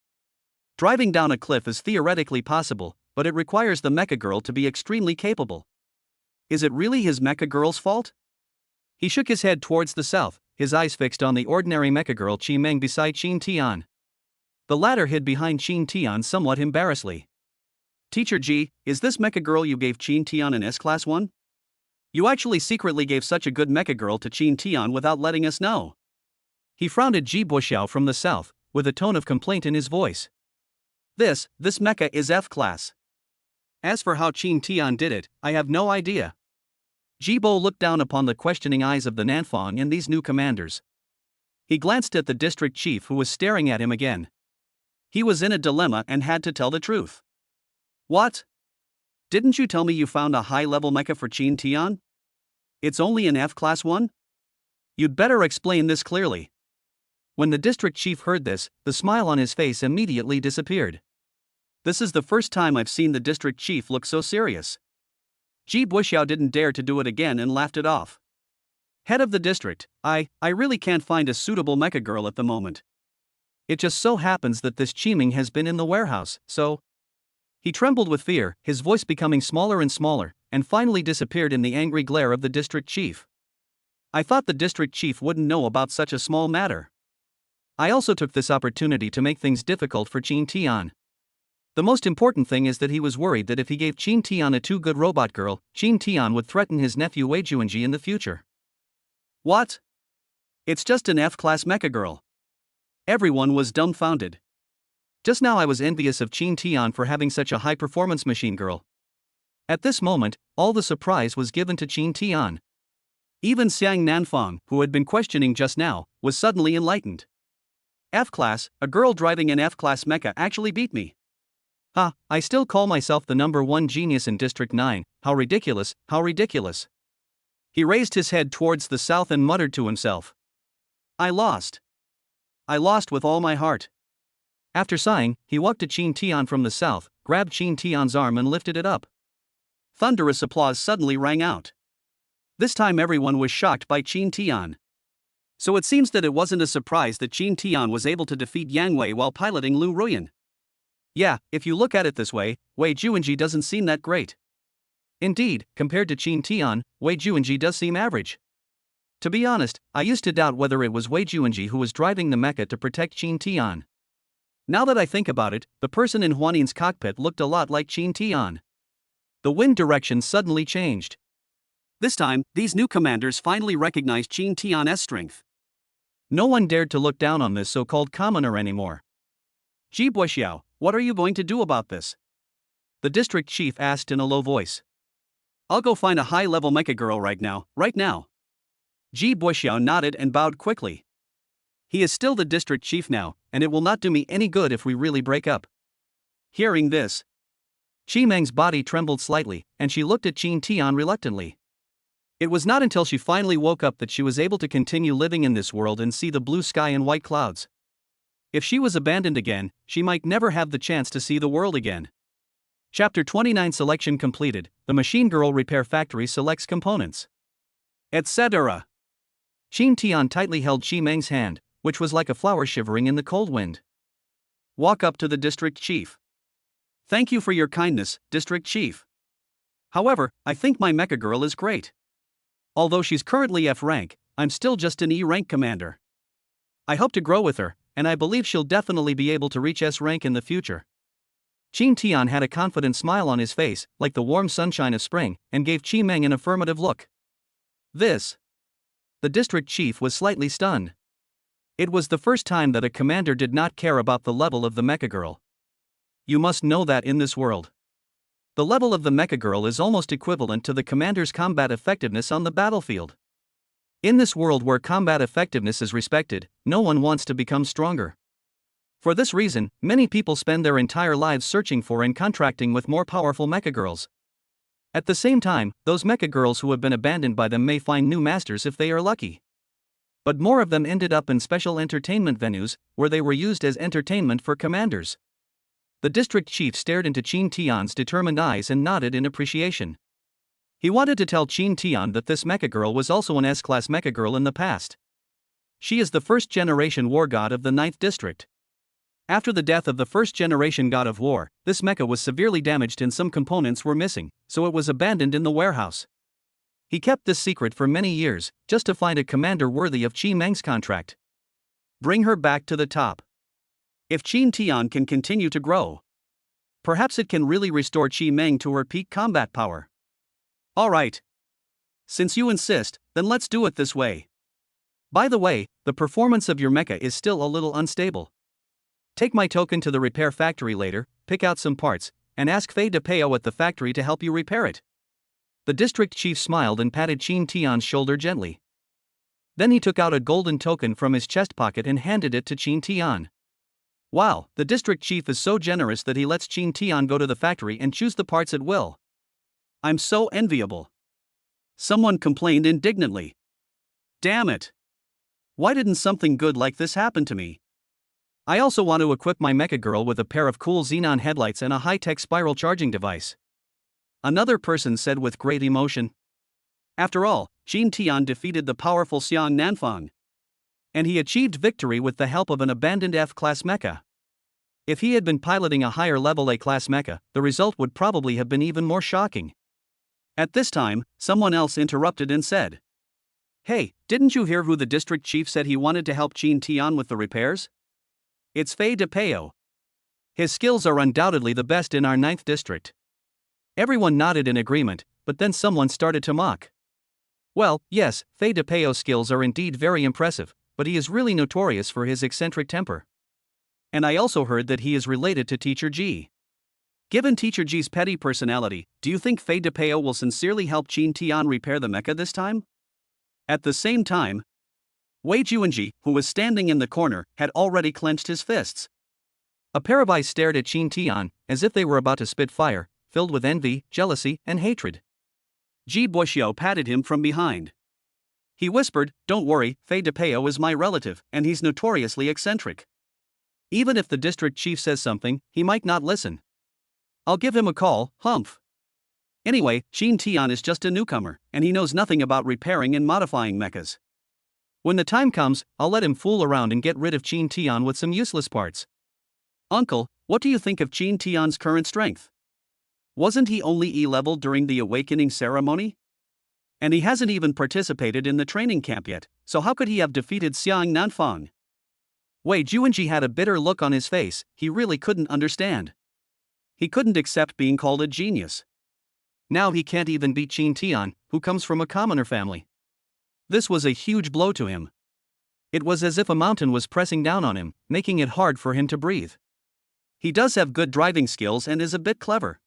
Driving down a cliff is theoretically possible, but it requires the Mecha Girl to be extremely capable. Is it really his Mecha Girl's fault? He shook his head towards the south, his eyes fixed on the ordinary Mecha Girl Qi Meng beside Qin Tian. The latter hid behind Qin Tian somewhat embarrassedly. Teacher G, is this Mecha Girl you gave Qin Tian an S-Class one? You actually secretly gave such a good Mecha Girl to Qin Tian without letting us know. He frowned at Ji Buxiao from the south, with a tone of complaint in his voice. This Mecha is F-Class. As for how Qin Tian did it, I have no idea. Jibo looked down upon the questioning eyes of the Nanfang and these new commanders. He glanced at the district chief who was staring at him again. He was in a dilemma and had to tell the truth. What? Didn't you tell me you found a high-level mecha for Qin Tian? It's only an F-Class one? You'd better explain this clearly. When the district chief heard this, the smile on his face immediately disappeared. This is the first time I've seen the district chief look so serious. Ji Buxiao didn't dare to do it again and laughed it off. Head of the district, I really can't find a suitable mecha girl at the moment. It just so happens that this Qiming has been in the warehouse, so... He trembled with fear, his voice becoming smaller and smaller, and finally disappeared in the angry glare of the district chief. I thought the district chief wouldn't know about such a small matter. I also took this opportunity to make things difficult for Qin Tian. The most important thing is that he was worried that if he gave Qin Tian a too-good robot girl, Qin Tian would threaten his nephew Wei Juanji in the future. What? It's just an F-Class mecha girl. Everyone was dumbfounded. Just now I was envious of Qin Tian for having such a high-performance machine girl. At this moment, all the surprise was given to Qin Tian. Even Xiang Nanfang, who had been questioning just now, was suddenly enlightened. F-Class, a girl driving an F-Class mecha actually beat me. Ha, I still call myself the #1 genius in District 9, how ridiculous, how ridiculous. He raised his head towards the south and muttered to himself. I lost. I lost with all my heart. After sighing, he walked to Qin Tian from the south, grabbed Qin Tian's arm and lifted it up. Thunderous applause suddenly rang out. This time everyone was shocked by Qin Tian. So it seems that it wasn't a surprise that Qin Tian was able to defeat Yang Wei while piloting Lu Ruyan. Yeah, if you look at it this way, Wei Juanji doesn't seem that great. Indeed, compared to Qin Tian, Wei Juanji does seem average. To be honest, I used to doubt whether it was Wei Juanji who was driving the mecha to protect Qin Tian. Now that I think about it, the person in Huanin's cockpit looked a lot like Qin Tian. The wind direction suddenly changed. This time, these new commanders finally recognized Qin Tian's strength. No one dared to look down on this so-called commoner anymore. Ji Buxiao, what are you going to do about this? The district chief asked in a low voice. I'll go find a high-level mecha girl right now. Ji Buxiao nodded and bowed quickly. He is still the district chief now, and it will not do me any good if we really break up. Hearing this, Qi Meng's body trembled slightly, and she looked at Qin Tian reluctantly. It was not until she finally woke up that she was able to continue living in this world and see the blue sky and white clouds. If she was abandoned again, she might never have the chance to see the world again. Chapter 29 Selection completed. The Machine Girl Repair Factory selects components, etc. Qin Tian tightly held Qi Meng's hand, which was like a flower shivering in the cold wind. Walk up to the district chief. Thank you for your kindness, district chief. However, I think my mecha girl is great. Although she's currently F rank, I'm still just an E rank commander. I hope to grow with her, and I believe she'll definitely be able to reach S rank in the future. Qin Tian had a confident smile on his face, like the warm sunshine of spring, and gave Qi Meng an affirmative look. The district chief was slightly stunned. It was the first time that a commander did not care about the level of the mecha girl. You must know that in this world, the level of the mecha girl is almost equivalent to the commander's combat effectiveness on the battlefield. In this world where combat effectiveness is respected, no one wants to become stronger. For this reason, many people spend their entire lives searching for and contracting with more powerful mecha girls. At the same time, those mecha girls who have been abandoned by them may find new masters if they are lucky. But more of them ended up in special entertainment venues, where they were used as entertainment for commanders. The district chief stared into Qin Tian's determined eyes and nodded in appreciation. He wanted to tell Qin Tian that this mecha girl was also an S-class mecha girl in the past. She is the first-generation war god of the 9th district. After the death of the first-generation god of war, this mecha was severely damaged and some components were missing, so it was abandoned in the warehouse. He kept this secret for many years, just to find a commander worthy of Qi Meng's contract. Bring her back to the top. If Qin Tian can continue to grow, perhaps it can really restore Qi Meng to her peak combat power. Alright. Since you insist, then let's do it this way. By the way, the performance of your mecha is still a little unstable. Take my token to the repair factory later, pick out some parts, and ask Fei de Peo at the factory to help you repair it. The district chief smiled and patted Qin Tian's shoulder gently. Then he took out a golden token from his chest pocket and handed it to Qin Tian. Wow, the district chief is so generous that he lets Qin Tian go to the factory and choose the parts at will. I'm so enviable. Someone complained indignantly. Damn it. Why didn't something good like this happen to me? I also want to equip my Mecha Girl with a pair of cool xenon headlights and a high-tech spiral charging device. Another person said with great emotion. After all, Qin Tian defeated the powerful Xiang Nanfang. And he achieved victory with the help of an abandoned F-class mecha. If he had been piloting a higher level A-class mecha, the result would probably have been even more shocking. At this time, someone else interrupted and said, "Hey, didn't you hear who the district chief said he wanted to help Qin Tian with the repairs? It's Fei de Peo. His skills are undoubtedly the best in our 9th district." Everyone nodded in agreement, but then someone started to mock. Well, yes, Fei de Peo's skills are indeed very impressive, but he is really notorious for his eccentric temper. And I also heard that he is related to Teacher G. Given Teacher G's petty personality, do you think Fei de Peo will sincerely help Qin Tian repair the mecha this time? At the same time, Wei Juanji, who was standing in the corner, had already clenched his fists. A pair of eyes stared at Qin Tian, as if they were about to spit fire, filled with envy, jealousy, and hatred. Ji Boxiao patted him from behind. He whispered, "Don't worry, Fei de Peo is my relative, and he's notoriously eccentric. Even if the district chief says something, he might not listen. I'll give him a call, humph. Anyway, Qin Tian is just a newcomer, and he knows nothing about repairing and modifying mechas. When the time comes, I'll let him fool around and get rid of Qin Tian with some useless parts." Uncle, what do you think of Qin Tian's current strength? Wasn't he only E-level during the awakening ceremony? And he hasn't even participated in the training camp yet, so how could he have defeated Xiang Nanfang? Wei Juanji had a bitter look on his face. He really couldn't understand. He couldn't accept being called a genius. Now he can't even beat Qin Tian, who comes from a commoner family. This was a huge blow to him. It was as if a mountain was pressing down on him, making it hard for him to breathe. He does have good driving skills and is a bit clever.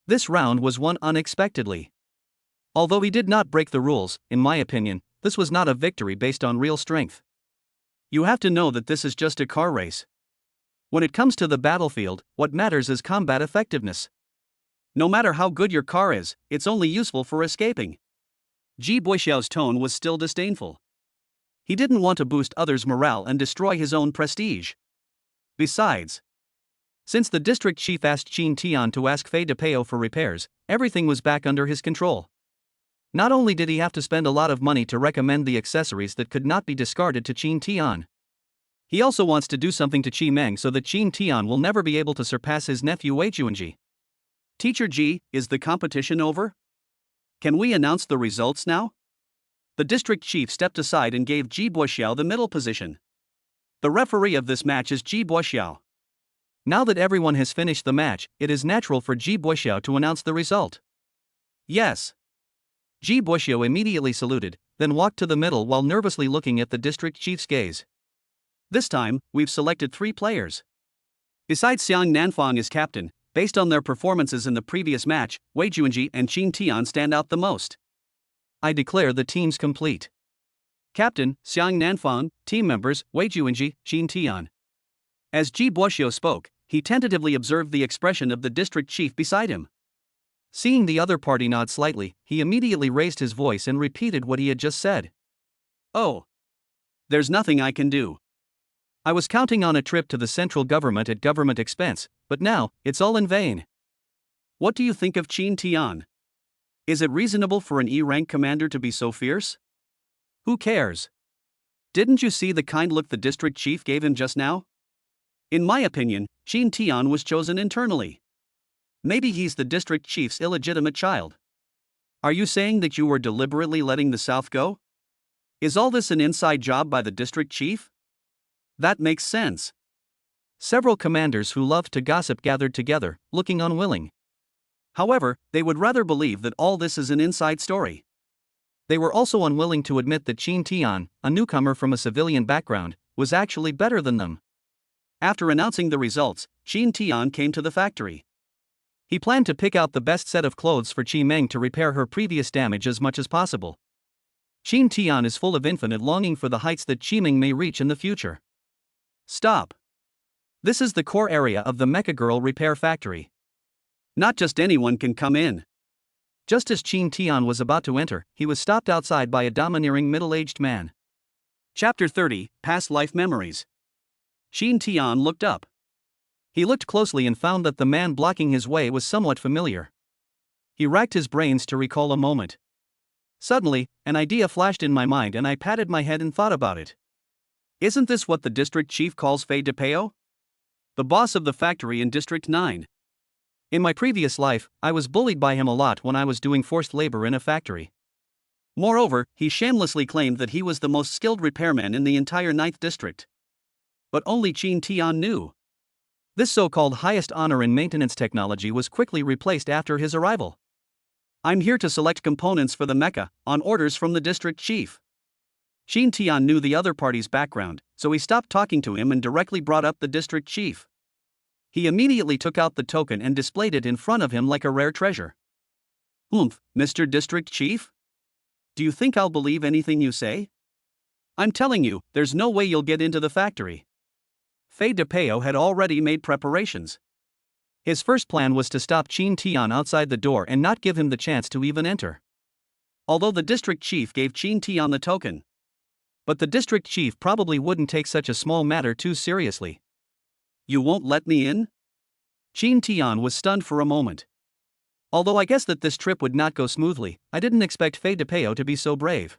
This round was won unexpectedly. Although he did not break the rules, in my opinion, this was not a victory based on real strength. You have to know that this is just a car race. When it comes to the battlefield, what matters is combat effectiveness. No matter how good your car is, it's only useful for escaping. Ji Boxiao's tone was still disdainful. He didn't want to boost others' morale and destroy his own prestige. Besides, since the district chief asked Qin Tian to ask Fei de Peo for repairs, everything was back under his control. Not only did he have to spend a lot of money to recommend the accessories that could not be discarded to Qin Tian, he also wants to do something to Qi Meng so that Qin Tian will never be able to surpass his nephew Wei Juanji. Teacher Ji, is the competition over? Can we announce the results now? The district chief stepped aside and gave Ji Boxiao the middle position. The referee of this match is Ji Boxiao. Now that everyone has finished the match, it is natural for Ji Boxiao to announce the result. Yes. Ji Boxiao immediately saluted, then walked to the middle while nervously looking at the district chief's gaze. This time, we've selected 3 players. Besides Xiang Nanfang as captain, based on their performances in the previous match, Wei Juanji and Qin Tian stand out the most. I declare the teams complete. Captain, Xiang Nanfang, team members, Wei Juanji, Qin Tian. As Ji Boxiao spoke, he tentatively observed the expression of the district chief beside him. Seeing the other party nod slightly, he immediately raised his voice and repeated what he had just said. "Oh. There's nothing I can do. I was counting on a trip to the central government at government expense, but now, it's all in vain. What do you think of Qin Tian? Is it reasonable for an E-rank commander to be so fierce? Who cares? Didn't you see the kind look the district chief gave him just now? In my opinion, Qin Tian was chosen internally. Maybe he's the district chief's illegitimate child. Are you saying that you were deliberately letting the South go? Is all this an inside job by the district chief? That makes sense. Several commanders who loved to gossip gathered together, looking unwilling. However, they would rather believe that all this is an inside story. They were also unwilling to admit that Qin Tian, a newcomer from a civilian background, was actually better than them. After announcing the results, Qin Tian came to the factory. He planned to pick out the best set of clothes for Qi Meng to repair her previous damage as much as possible. Qin Tian is full of infinite longing for the heights that Qi Meng may reach in the future. Stop. This is the core area of the Mecha Girl repair factory. Not just anyone can come in. Just as Qin Tian was about to enter, he was stopped outside by a domineering middle-aged man. Chapter 30, Past Life Memories. Qin Tian looked up. He looked closely and found that the man blocking his way was somewhat familiar. He racked his brains to recall a moment. Suddenly, an idea flashed in my mind and I patted my head and thought about it. Isn't this what the district chief calls Fei de Peo? The boss of the factory in District 9. In my previous life, I was bullied by him a lot when I was doing forced labor in a factory. Moreover, he shamelessly claimed that he was the most skilled repairman in the entire 9th district. But only Qin Tian knew. This so-called highest honor in maintenance technology was quickly replaced after his arrival. I'm here to select components for the mecha, on orders from the district chief. Qin Tian knew the other party's background, so he stopped talking to him and directly brought up the district chief. He immediately took out the token and displayed it in front of him like a rare treasure. Mr. District Chief? Do you think I'll believe anything you say? I'm telling you, there's no way you'll get into the factory. Fei de Peo had already made preparations. His first plan was to stop Qin Tian outside the door and not give him the chance to even enter. Although the district chief gave Qin Tian the token. But the district chief probably wouldn't take such a small matter too seriously. You won't let me in? Qin Tian was stunned for a moment. Although I guessed that this trip would not go smoothly, I didn't expect Fei de Peo to be so brave.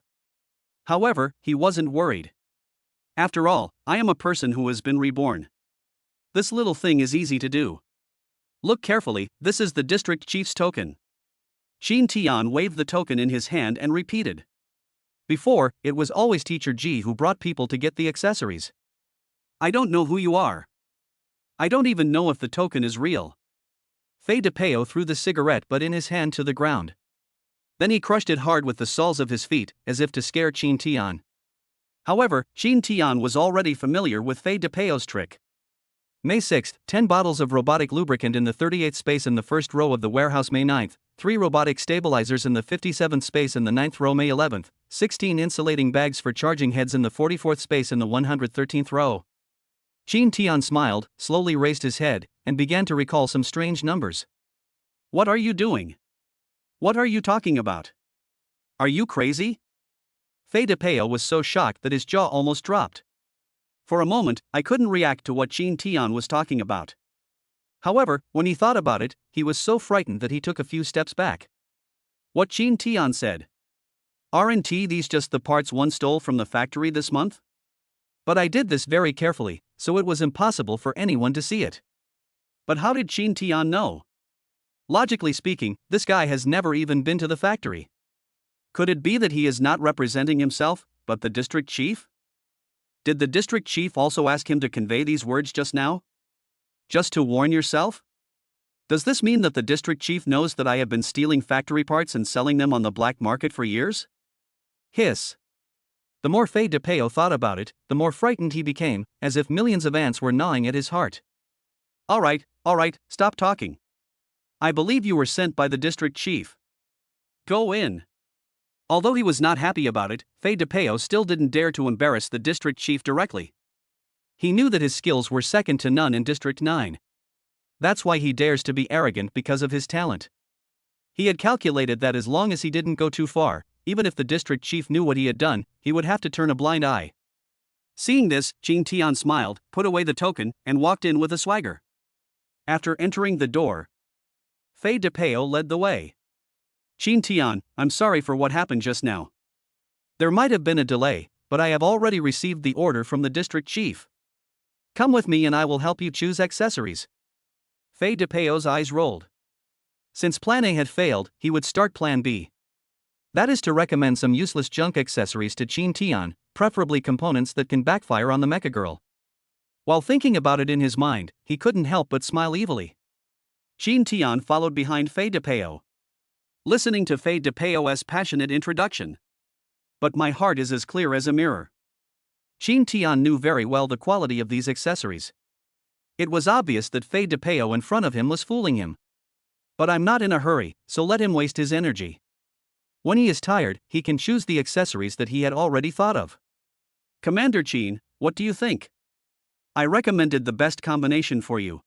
However, he wasn't worried. After all, I am a person who has been reborn. This little thing is easy to do. Look carefully, this is the district chief's token. Qin Tian waved the token in his hand and repeated. Before, it was always Teacher Ji who brought people to get the accessories. I don't know who you are. I don't even know if the token is real. Fei de Peo threw the cigarette butt in his hand to the ground. Then he crushed it hard with the soles of his feet, as if to scare Qin Tian. However, Qin Tian was already familiar with Fei de Peo's trick. May 6th, 10 bottles of robotic lubricant in the 38th space in the first row of the warehouse. May 9th, 3 robotic stabilizers in the 57th space in the 9th row. May 11th, 16 insulating bags for charging heads in the 44th space in the 113th row. Qin Tian smiled, slowly raised his head, and began to recall some strange numbers. What are you doing? What are you talking about? Are you crazy? Fei de Peo was so shocked that his jaw almost dropped. For a moment, I couldn't react to what Qin Tian was talking about. However, when he thought about it, he was so frightened that he took a few steps back. What Qin Tian said. Aren't these just the parts one stole from the factory this month? But I did this very carefully, so it was impossible for anyone to see it. But how did Qin Tian know? Logically speaking, this guy has never even been to the factory. Could it be that he is not representing himself, but the district chief? Did the district chief also ask him to convey these words just now? Just to warn yourself? Does this mean that the district chief knows that I have been stealing factory parts and selling them on the black market for years? Hiss. The more Fei de Peo thought about it, the more frightened he became, as if millions of ants were gnawing at his heart. All right, stop talking. I believe you were sent by the district chief. Go in. Although he was not happy about it, Fei de Peo still didn't dare to embarrass the district chief directly. He knew that his skills were second to none in District 9. That's why he dares to be arrogant, because of his talent. He had calculated that as long as he didn't go too far, even if the district chief knew what he had done, he would have to turn a blind eye. Seeing this, Qin Tian smiled, put away the token, and walked in with a swagger. After entering the door, Fei de Peo led the way. Qin Tian, I'm sorry for what happened just now. There might have been a delay, but I have already received the order from the district chief. Come with me and I will help you choose accessories. Fei de Peo's eyes rolled. Since Plan A had failed, he would start Plan B. That is to recommend some useless junk accessories to Qin Tian, preferably components that can backfire on the Mecha Girl. While thinking about it in his mind, he couldn't help but smile evilly. Jean Tian followed behind Fei DePeo, listening to Fei DePeo's passionate introduction. But my heart is as clear as a mirror. Jean Tian knew very well the quality of these accessories. It was obvious that Fei DePeo in front of him was fooling him. But I'm not in a hurry, so let him waste his energy. When he is tired, he can choose the accessories that he had already thought of. Commander Jean, what do you think? I recommended the best combination for you.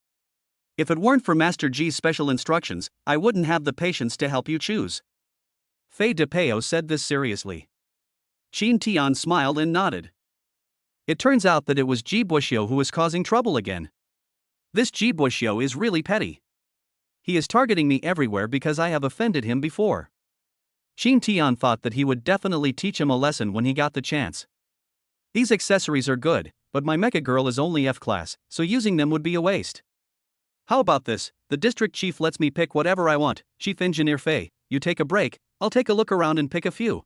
If it weren't for Master G's special instructions, I wouldn't have the patience to help you choose. Fei DePeo said this seriously. Jean Tian smiled and nodded. It turns out that it was Ji Buxiu who was causing trouble again. This Ji Buxiu is really petty. He is targeting me everywhere because I have offended him before. Jean Tian thought that he would definitely teach him a lesson when he got the chance. These accessories are good, but my Mecha Girl is only F class, so using them would be a waste. How about this? The district chief lets me pick whatever I want. Chief Engineer Fei, you take a break, I'll take a look around and pick a few.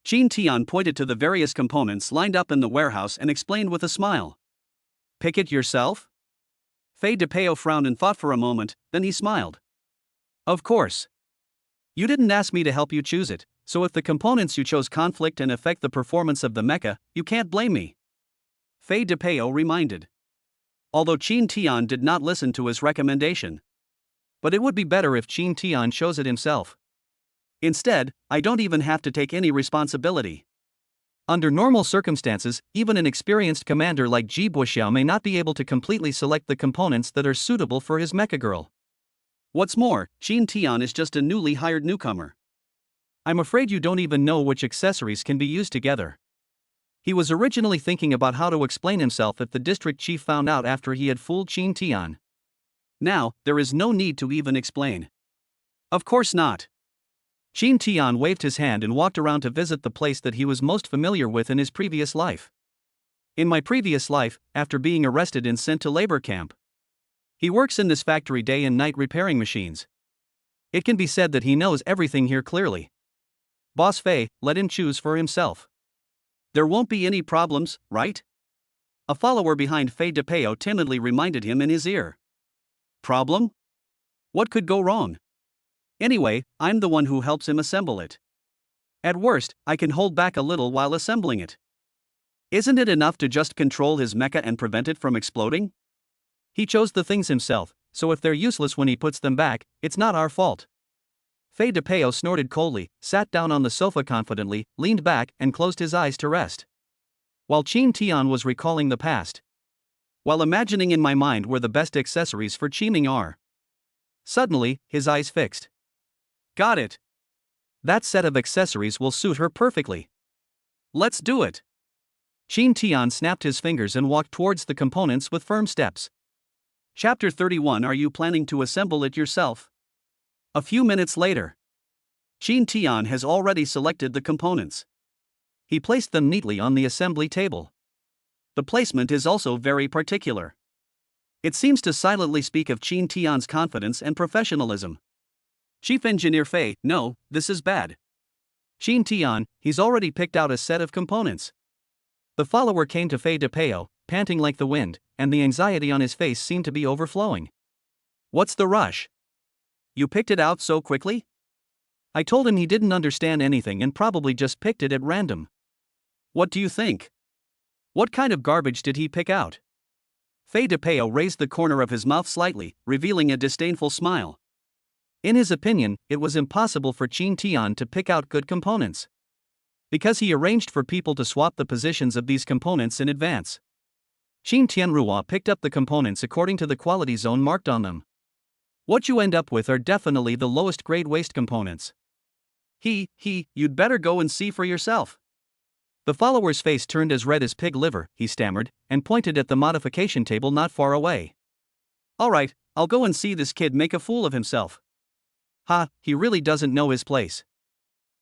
Jean Tian pointed to the various components lined up in the warehouse and explained with a smile. Pick it yourself? Fei DePeo frowned and thought for a moment, then he smiled. Of course. You didn't ask me to help you choose it, so if the components you chose conflict and affect the performance of the mecha, you can't blame me. Fei DePeo reminded. Although Jean Tian did not listen to his recommendation. But it would be better if Jean Tian chose it himself. Instead, I don't even have to take any responsibility. Under normal circumstances, even an experienced commander like Ji Buxiu may not be able to completely select the components that are suitable for his Mecha Girl. What's more, Jean Tian is just a newly hired newcomer. I'm afraid you don't even know which accessories can be used together. He was originally thinking about how to explain himself if the district chief found out after he had fooled Jean Tian. Now, there is no need to even explain. Of course not. Jean Tian waved his hand and walked around to visit the place that he was most familiar with in his previous life. In my previous life, after being arrested and sent to labor camp, he works in this factory day and night repairing machines. It can be said that he knows everything here clearly. Boss Fei, let him choose for himself. There won't be any problems, right? A follower behind Fei DePeo timidly reminded him in his ear. Problem? What could go wrong? Anyway, I'm the one who helps him assemble it. At worst, I can hold back a little while assembling it. Isn't it enough to just control his mecha and prevent it from exploding? He chose the things himself, so if they're useless when he puts them back, it's not our fault. Fei DePeo snorted coldly, sat down on the sofa confidently, leaned back, and closed his eyes to rest. While Jean Tian was recalling the past, while imagining in my mind where the best accessories for Qiming are. Suddenly, his eyes fixed. Got it. That set of accessories will suit her perfectly. Let's do it. Jean Tian snapped his fingers and walked towards the components with firm steps. Chapter 31. Are you planning to assemble it yourself? A few minutes later. Jean Tian has already selected the components. He placed them neatly on the assembly table. The placement is also very particular. It seems to silently speak of Jean Tian's confidence and professionalism. Chief Engineer Fei, no, this is bad. Jean Tian, he's already picked out a set of components. The follower came to Fei DePeo, panting like the wind, and the anxiety on his face seemed to be overflowing. What's the rush? You picked it out so quickly? I told him he didn't understand anything and probably just picked it at random. What do you think? What kind of garbage did he pick out? Fei DePeo raised the corner of his mouth slightly, revealing a disdainful smile. In his opinion, it was impossible for Jean Tian to pick out good components. Because he arranged for people to swap the positions of these components in advance. Jean Tianrua picked up the components according to the quality zone marked on them. What you end up with are definitely the lowest grade waste components. You'd better go and see for yourself. The follower's face turned as red as pig liver, he stammered, and pointed at the modification table not far away. Alright, I'll go and see this kid make a fool of himself. He really doesn't know his place.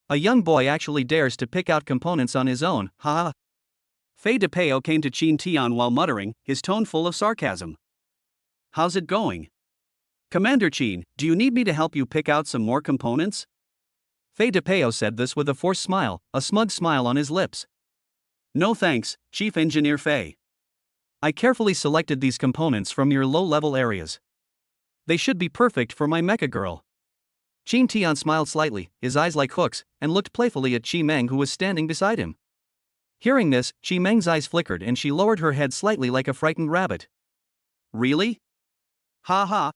A young boy actually dares to pick out components on his own, Fei DePeo came to Jean Tian while muttering, his tone full of sarcasm. How's it going? Commander Jean, do you need me to help you pick out some more components? Fei DePeo said this with a forced smile, a smug smile on his lips. No thanks, Chief Engineer Fei. I carefully selected these components from your low-level areas. They should be perfect for my Mecha Girl. Qin Tian smiled slightly, his eyes like hooks, and looked playfully at Qi Meng who was standing beside him. Hearing this, Qi Meng's eyes flickered and she lowered her head slightly like a frightened rabbit. Really? Ha ha.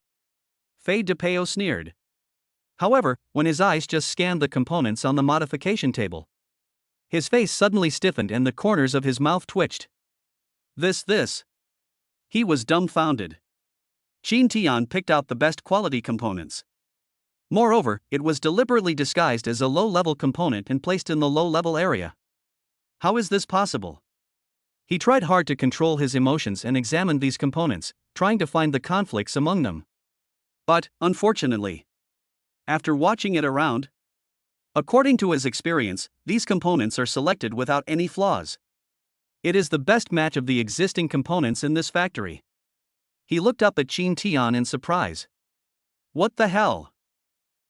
Fei DePeo sneered. However, when his eyes just scanned the components on the modification table, his face suddenly stiffened and the corners of his mouth twitched. This. He was dumbfounded. Qin Tian picked out the best quality components. Moreover, it was deliberately disguised as a low-level component and placed in the low-level area. How is this possible? He tried hard to control his emotions and examined these components, trying to find the conflicts among them. But, unfortunately, after watching it around, according to his experience, these components are selected without any flaws. It is the best match of the existing components in this factory. He looked up at Qin Tian in surprise. What the hell?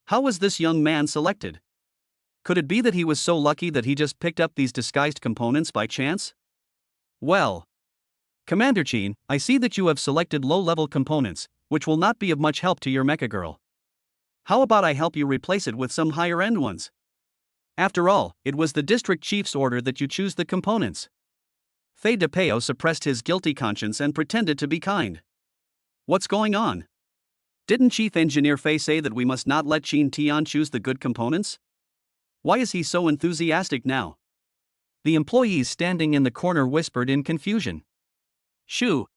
How was this young man selected? Could it be that he was so lucky that he just picked up these disguised components by chance? Well, Commander Qin, I see that you have selected low-level components, which will not be of much help to your Mecha Girl. How about I help you replace it with some higher-end ones? After all, it was the district chief's order that you choose the components. Fei DePeo suppressed his guilty conscience and pretended to be kind. What's going on? Didn't Chief Engineer Fei say that we must not let Qin Tian choose the good components? Why is he so enthusiastic now? The employees standing in the corner whispered in confusion. Shoo!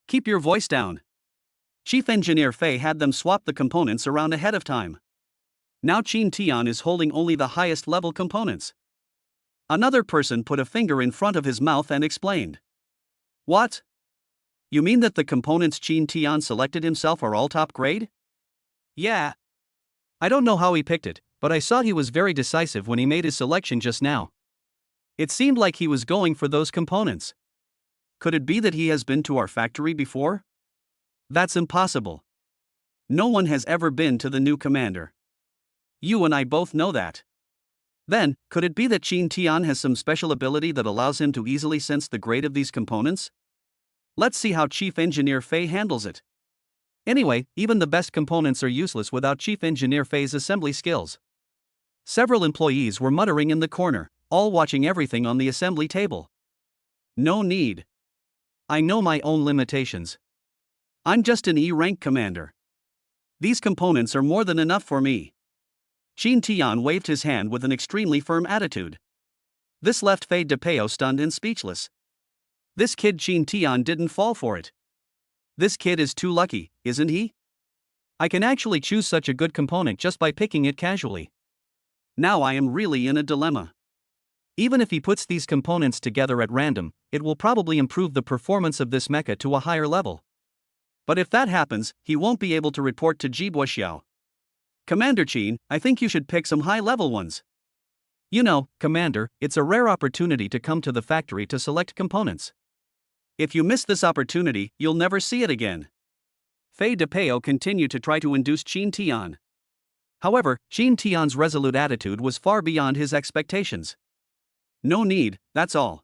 Keep your voice down. Chief Engineer Fei had them swap the components around ahead of time. Now Qin Tian is holding only the highest level components. Another person put a finger in front of his mouth and explained. What? You mean that the components Qin Tian selected himself are all top grade? Yeah. I don't know how he picked it, but I saw he was very decisive when he made his selection just now. It seemed like he was going for those components. Could it be that he has been to our factory before? That's impossible. No one has ever been to the new commander. You and I both know that. Then, could it be that Qin Tian has some special ability that allows him to easily sense the grade of these components? Let's see how Chief Engineer Fei handles it. Anyway, even the best components are useless without Chief Engineer Fei's assembly skills. Several employees were muttering in the corner, all watching everything on the assembly table. No need. I know my own limitations. I'm just an E-rank commander. These components are more than enough for me. Qin Tian waved his hand with an extremely firm attitude. This left Fei DePeo stunned and speechless. This kid Qin Tian didn't fall for it. This kid is too lucky, isn't he? I can actually choose such a good component just by picking it casually. Now I am really in a dilemma. Even if he puts these components together at random, it will probably improve the performance of this mecha to a higher level. But if that happens, he won't be able to report to Jibo Xiao. Commander Qin, I think you should pick some high-level ones. You know, Commander, it's a rare opportunity to come to the factory to select components. If you miss this opportunity, you'll never see it again. Fei DePeo continued to try to induce Qin Tian. However, Qin Tian's resolute attitude was far beyond his expectations. No need, that's all.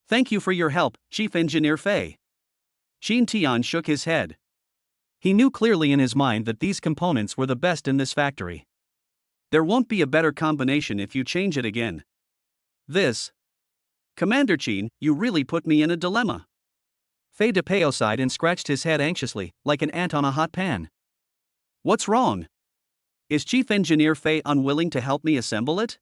Thank you for your help, Chief Engineer Fei. Qin Tian shook his head. He knew clearly in his mind that these components were the best in this factory. There won't be a better combination if you change it again. Commander Qin, you really put me in a dilemma. Fei DePeo sighed and scratched his head anxiously, like an ant on a hot pan. What's wrong? Is Chief Engineer Fei unwilling to help me assemble it?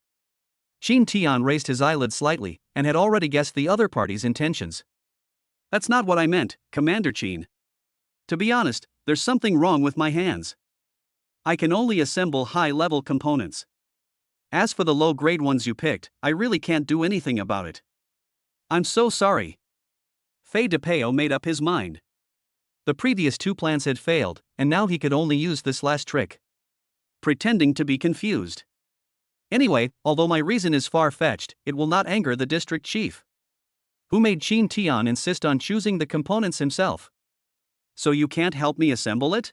Qin Tian raised his eyelids slightly, and had already guessed the other party's intentions. That's not what I meant, Commander Qin. To be honest, there's something wrong with my hands. I can only assemble high-level components. As for the low-grade ones you picked, I really can't do anything about it. I'm so sorry. Fei DePeo made up his mind. The previous two plans had failed, and now he could only use this last trick. Pretending to be confused. Anyway, although my reason is far-fetched, it will not anger the district chief, who made Qin Tian insist on choosing the components himself. So you can't help me assemble it?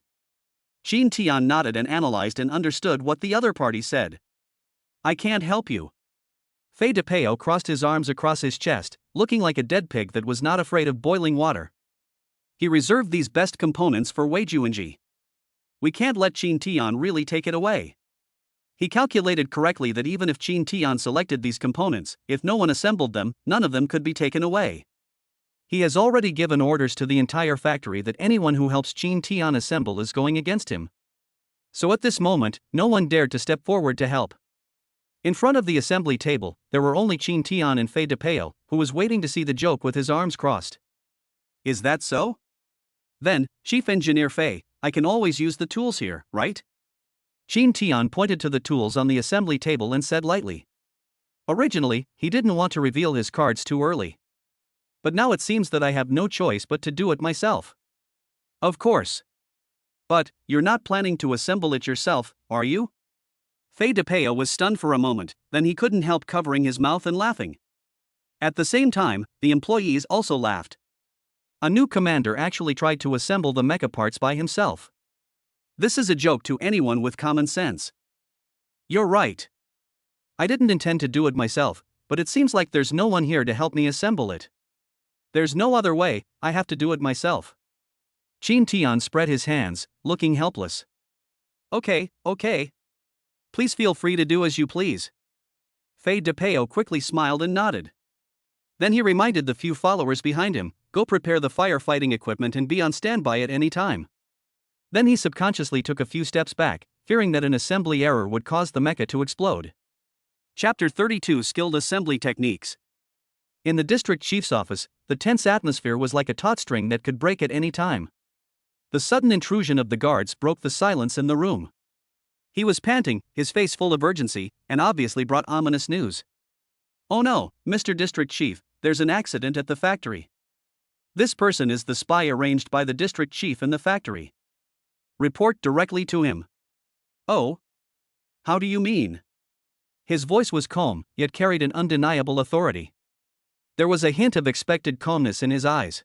Qin Tian nodded and analyzed and understood what the other party said. I can't help you. Fei DePeo crossed his arms across his chest, looking like a dead pig that was not afraid of boiling water. He reserved these best components for Wei Juanji. We can't let Qin Tian really take it away. He calculated correctly that even if Qin Tian selected these components, if no one assembled them, none of them could be taken away. He has already given orders to the entire factory that anyone who helps Qin Tian assemble is going against him. So at this moment, no one dared to step forward to help. In front of the assembly table, there were only Qin Tian and Fei DePeo, who was waiting to see the joke with his arms crossed. Is that so? Then, Chief Engineer Fei, I can always use the tools here, right? Qin Tian pointed to the tools on the assembly table and said lightly. Originally, he didn't want to reveal his cards too early. But now it seems that I have no choice but to do it myself. Of course. But, you're not planning to assemble it yourself, are you? Fei DePeo was stunned for a moment, then he couldn't help covering his mouth and laughing. At the same time, the employees also laughed. A new commander actually tried to assemble the mecha parts by himself. This is a joke to anyone with common sense. You're right. I didn't intend to do it myself, but it seems like there's no one here to help me assemble it. There's no other way, I have to do it myself. Qin Tian spread his hands, looking helpless. Okay. Please feel free to do as you please. Fei DePeo quickly smiled and nodded. Then he reminded the few followers behind him, go prepare the firefighting equipment and be on standby at any time. Then he subconsciously took a few steps back, fearing that an assembly error would cause the mecha to explode. Chapter 32 Skilled Assembly Techniques. In the district chief's office, the tense atmosphere was like a taut string that could break at any time. The sudden intrusion of the guards broke the silence in the room. He was panting, his face full of urgency, and obviously brought ominous news. Oh no, Mr. District Chief, there's an accident at the factory. This person is the spy arranged by the district chief in the factory. Report directly to him. Oh? How do you mean? His voice was calm, yet carried an undeniable authority. There was a hint of expected calmness in his eyes.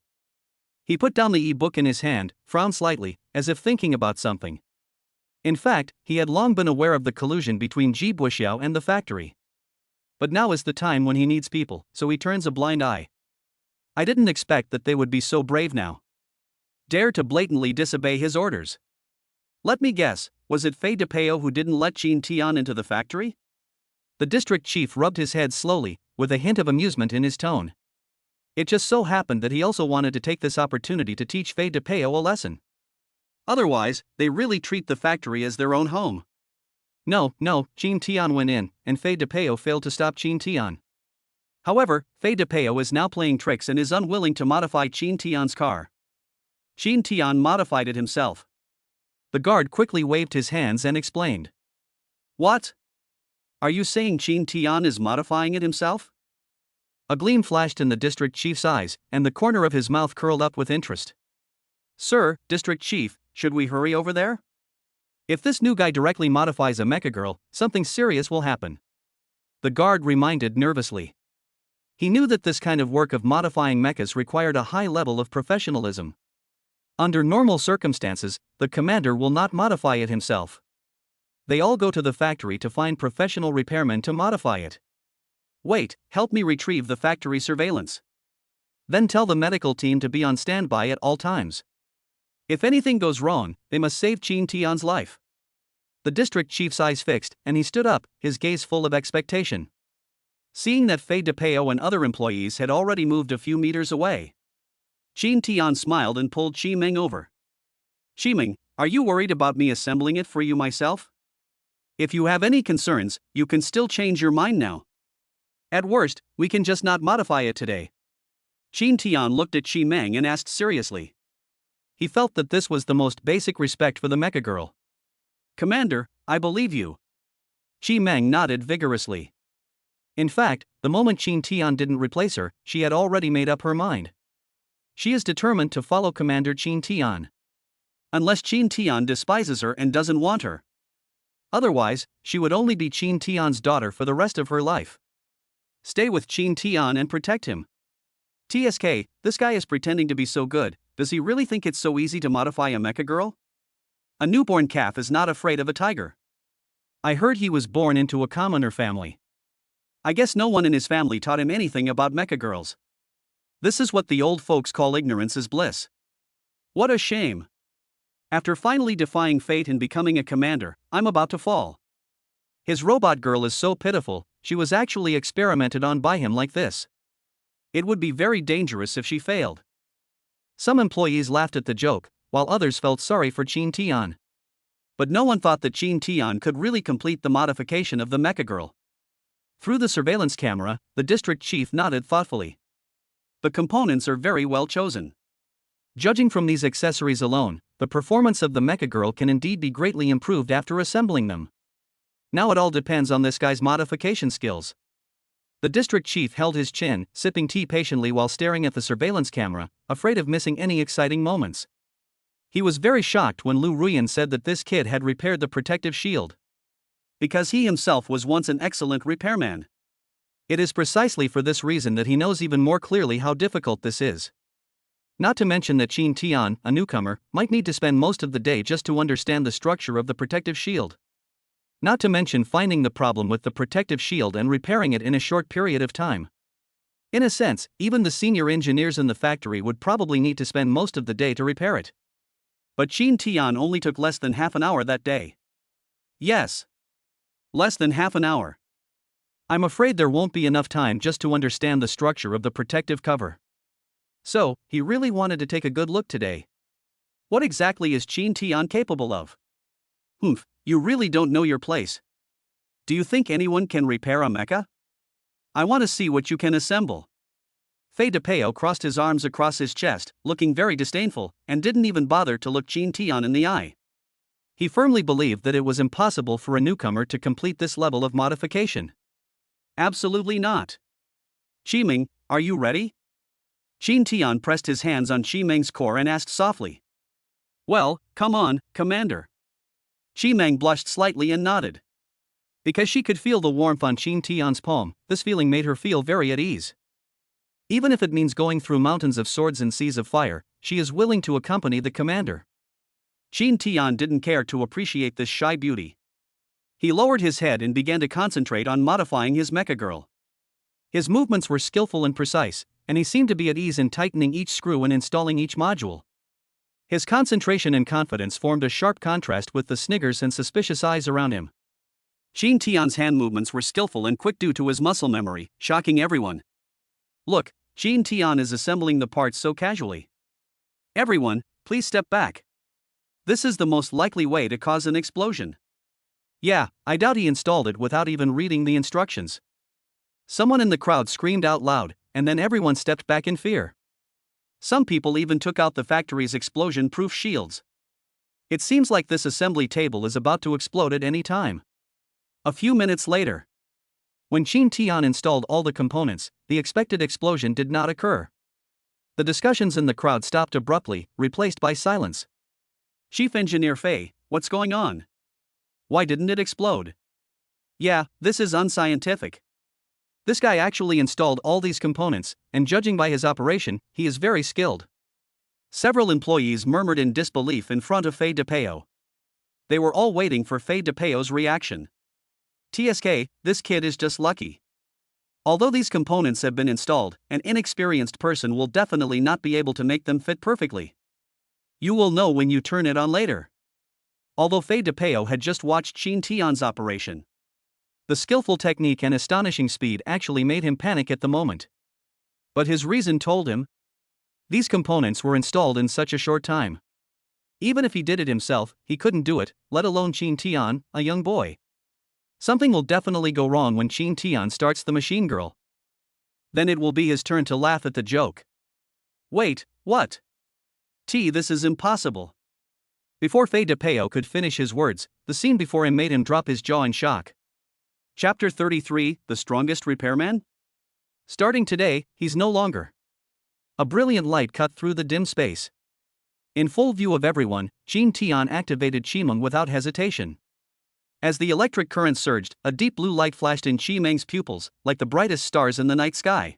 He put down the e-book in his hand, frowned slightly, as if thinking about something. In fact, he had long been aware of the collusion between Ji Buxiao and the factory. But now is the time when he needs people, so he turns a blind eye. I didn't expect that they would be so brave now. Dare to blatantly disobey his orders. Let me guess, was it Fei DePeo who didn't let Qin Tian into the factory? The district chief rubbed his head slowly, with a hint of amusement in his tone. It just so happened that he also wanted to take this opportunity to teach Fei DePeo a lesson. Otherwise, they really treat the factory as their own home. No, Qin Tian went in, and Fei DePeo failed to stop Qin Tian. However, Fei DePeo is now playing tricks and is unwilling to modify Qin Tian's car. Qin Tian modified it himself. The guard quickly waved his hands and explained. What? Are you saying Qin Tian is modifying it himself? A gleam flashed in the district chief's eyes, and the corner of his mouth curled up with interest. Sir, district chief, should we hurry over there? If this new guy directly modifies a mecha girl, something serious will happen. The guard reminded nervously. He knew that this kind of work of modifying mechas required a high level of professionalism. Under normal circumstances, the commander will not modify it himself. They all go to the factory to find professional repairmen to modify it. Wait, help me retrieve the factory surveillance. Then tell the medical team to be on standby at all times. If anything goes wrong, they must save Qin Tian's life. The district chief's eyes fixed, and he stood up, his gaze full of expectation. Seeing that Fei DePeo and other employees had already moved a few meters away, Qin Tian smiled and pulled Qi Meng over. Qimeng, are you worried about me assembling it for you myself? If you have any concerns, you can still change your mind now. At worst, we can just not modify it today. Qin Tian looked at Qi Meng and asked seriously. He felt that this was the most basic respect for the mecha girl. Commander, I believe you. Qi Meng nodded vigorously. In fact, the moment Qin Tian didn't replace her, she had already made up her mind. She is determined to follow Commander Qin Tian. Unless Qin Tian despises her and doesn't want her. Otherwise, she would only be Qin Tian's daughter for the rest of her life. Stay with Qin Tian and protect him. TSK, this guy is pretending to be so good, does he really think it's so easy to modify a mecha girl? A newborn calf is not afraid of a tiger. I heard he was born into a commoner family. I guess no one in his family taught him anything about Mecha Girls. This is what the old folks call ignorance is bliss. What a shame. After finally defying fate and becoming a commander, I'm about to fall. His robot girl is so pitiful, she was actually experimented on by him like this. It would be very dangerous if she failed. Some employees laughed at the joke, while others felt sorry for Chin Tian. But no one thought that Chin Tian could really complete the modification of the Mecha Girl. Through the surveillance camera, the district chief nodded thoughtfully. The components are very well chosen. Judging from these accessories alone, the performance of the Mecha Girl can indeed be greatly improved after assembling them. Now it all depends on this guy's modification skills. The district chief held his chin, sipping tea patiently while staring at the surveillance camera, afraid of missing any exciting moments. He was very shocked when Lu Ruyan said that this kid had repaired the protective shield. Because he himself was once an excellent repairman. It is precisely for this reason that he knows even more clearly how difficult this is. Not to mention that Chin Tian, a newcomer, might need to spend most of the day just to understand the structure of the protective shield. Not to mention finding the problem with the protective shield and repairing it in a short period of time. In a sense, even the senior engineers in the factory would probably need to spend most of the day to repair it. But Chin Tian only took less than half an hour that day. Yes. Less than half an hour. I'm afraid there won't be enough time just to understand the structure of the protective cover. So, he really wanted to take a good look today. What exactly is Chin Tian capable of? Humph, you really don't know your place. Do you think anyone can repair a mecha? I want to see what you can assemble. Fei DePeo crossed his arms across his chest, looking very disdainful, and didn't even bother to look Chin Tian in the eye. He firmly believed that it was impossible for a newcomer to complete this level of modification. Absolutely not. Qimeng, are you ready? Chin Tian pressed his hands on Qimeng's core and asked softly. Well, come on, Commander. Qimeng blushed slightly and nodded. Because she could feel the warmth on Chin Tian's palm, this feeling made her feel very at ease. Even if it means going through mountains of swords and seas of fire, she is willing to accompany the commander. Chin Tian didn't care to appreciate this shy beauty. He lowered his head and began to concentrate on modifying his Mecha Girl. His movements were skillful and precise, and he seemed to be at ease in tightening each screw and installing each module. His concentration and confidence formed a sharp contrast with the sniggers and suspicious eyes around him. Chin Tian's hand movements were skillful and quick due to his muscle memory, shocking everyone. Look, Chin Tian is assembling the parts so casually. Everyone, please step back. This is the most likely way to cause an explosion. Yeah, I doubt he installed it without even reading the instructions. Someone in the crowd screamed out loud, and then everyone stepped back in fear. Some people even took out the factory's explosion-proof shields. It seems like this assembly table is about to explode at any time. A few minutes later, when Chin Tian installed all the components, the expected explosion did not occur. The discussions in the crowd stopped abruptly, replaced by silence. Chief Engineer Fei, what's going on? Why didn't it explode? Yeah, this is unscientific. This guy actually installed all these components, and judging by his operation, he is very skilled. Several employees murmured in disbelief in front of Fei DePeo. They were all waiting for Fei DePeo's reaction. TSK, this kid is just lucky. Although these components have been installed, an inexperienced person will definitely not be able to make them fit perfectly. You will know when you turn it on later. Although Fei DePeo had just watched Chin Tian's operation, the skillful technique and astonishing speed actually made him panic at the moment. But his reason told him, these components were installed in such a short time. Even if he did it himself, he couldn't do it, let alone Chin Tian, a young boy. Something will definitely go wrong when Chin Tian starts the machine girl. Then it will be his turn to laugh at the joke. Wait, what? This is impossible. Before Fei DePeo could finish his words, the scene before him made him drop his jaw in shock. Chapter 33, The Strongest Repairman? Starting today, he's no longer. A brilliant light cut through the dim space. In full view of everyone, Chin Tian activated Qimeng without hesitation. As the electric current surged, a deep blue light flashed in Qimeng's pupils, like the brightest stars in the night sky.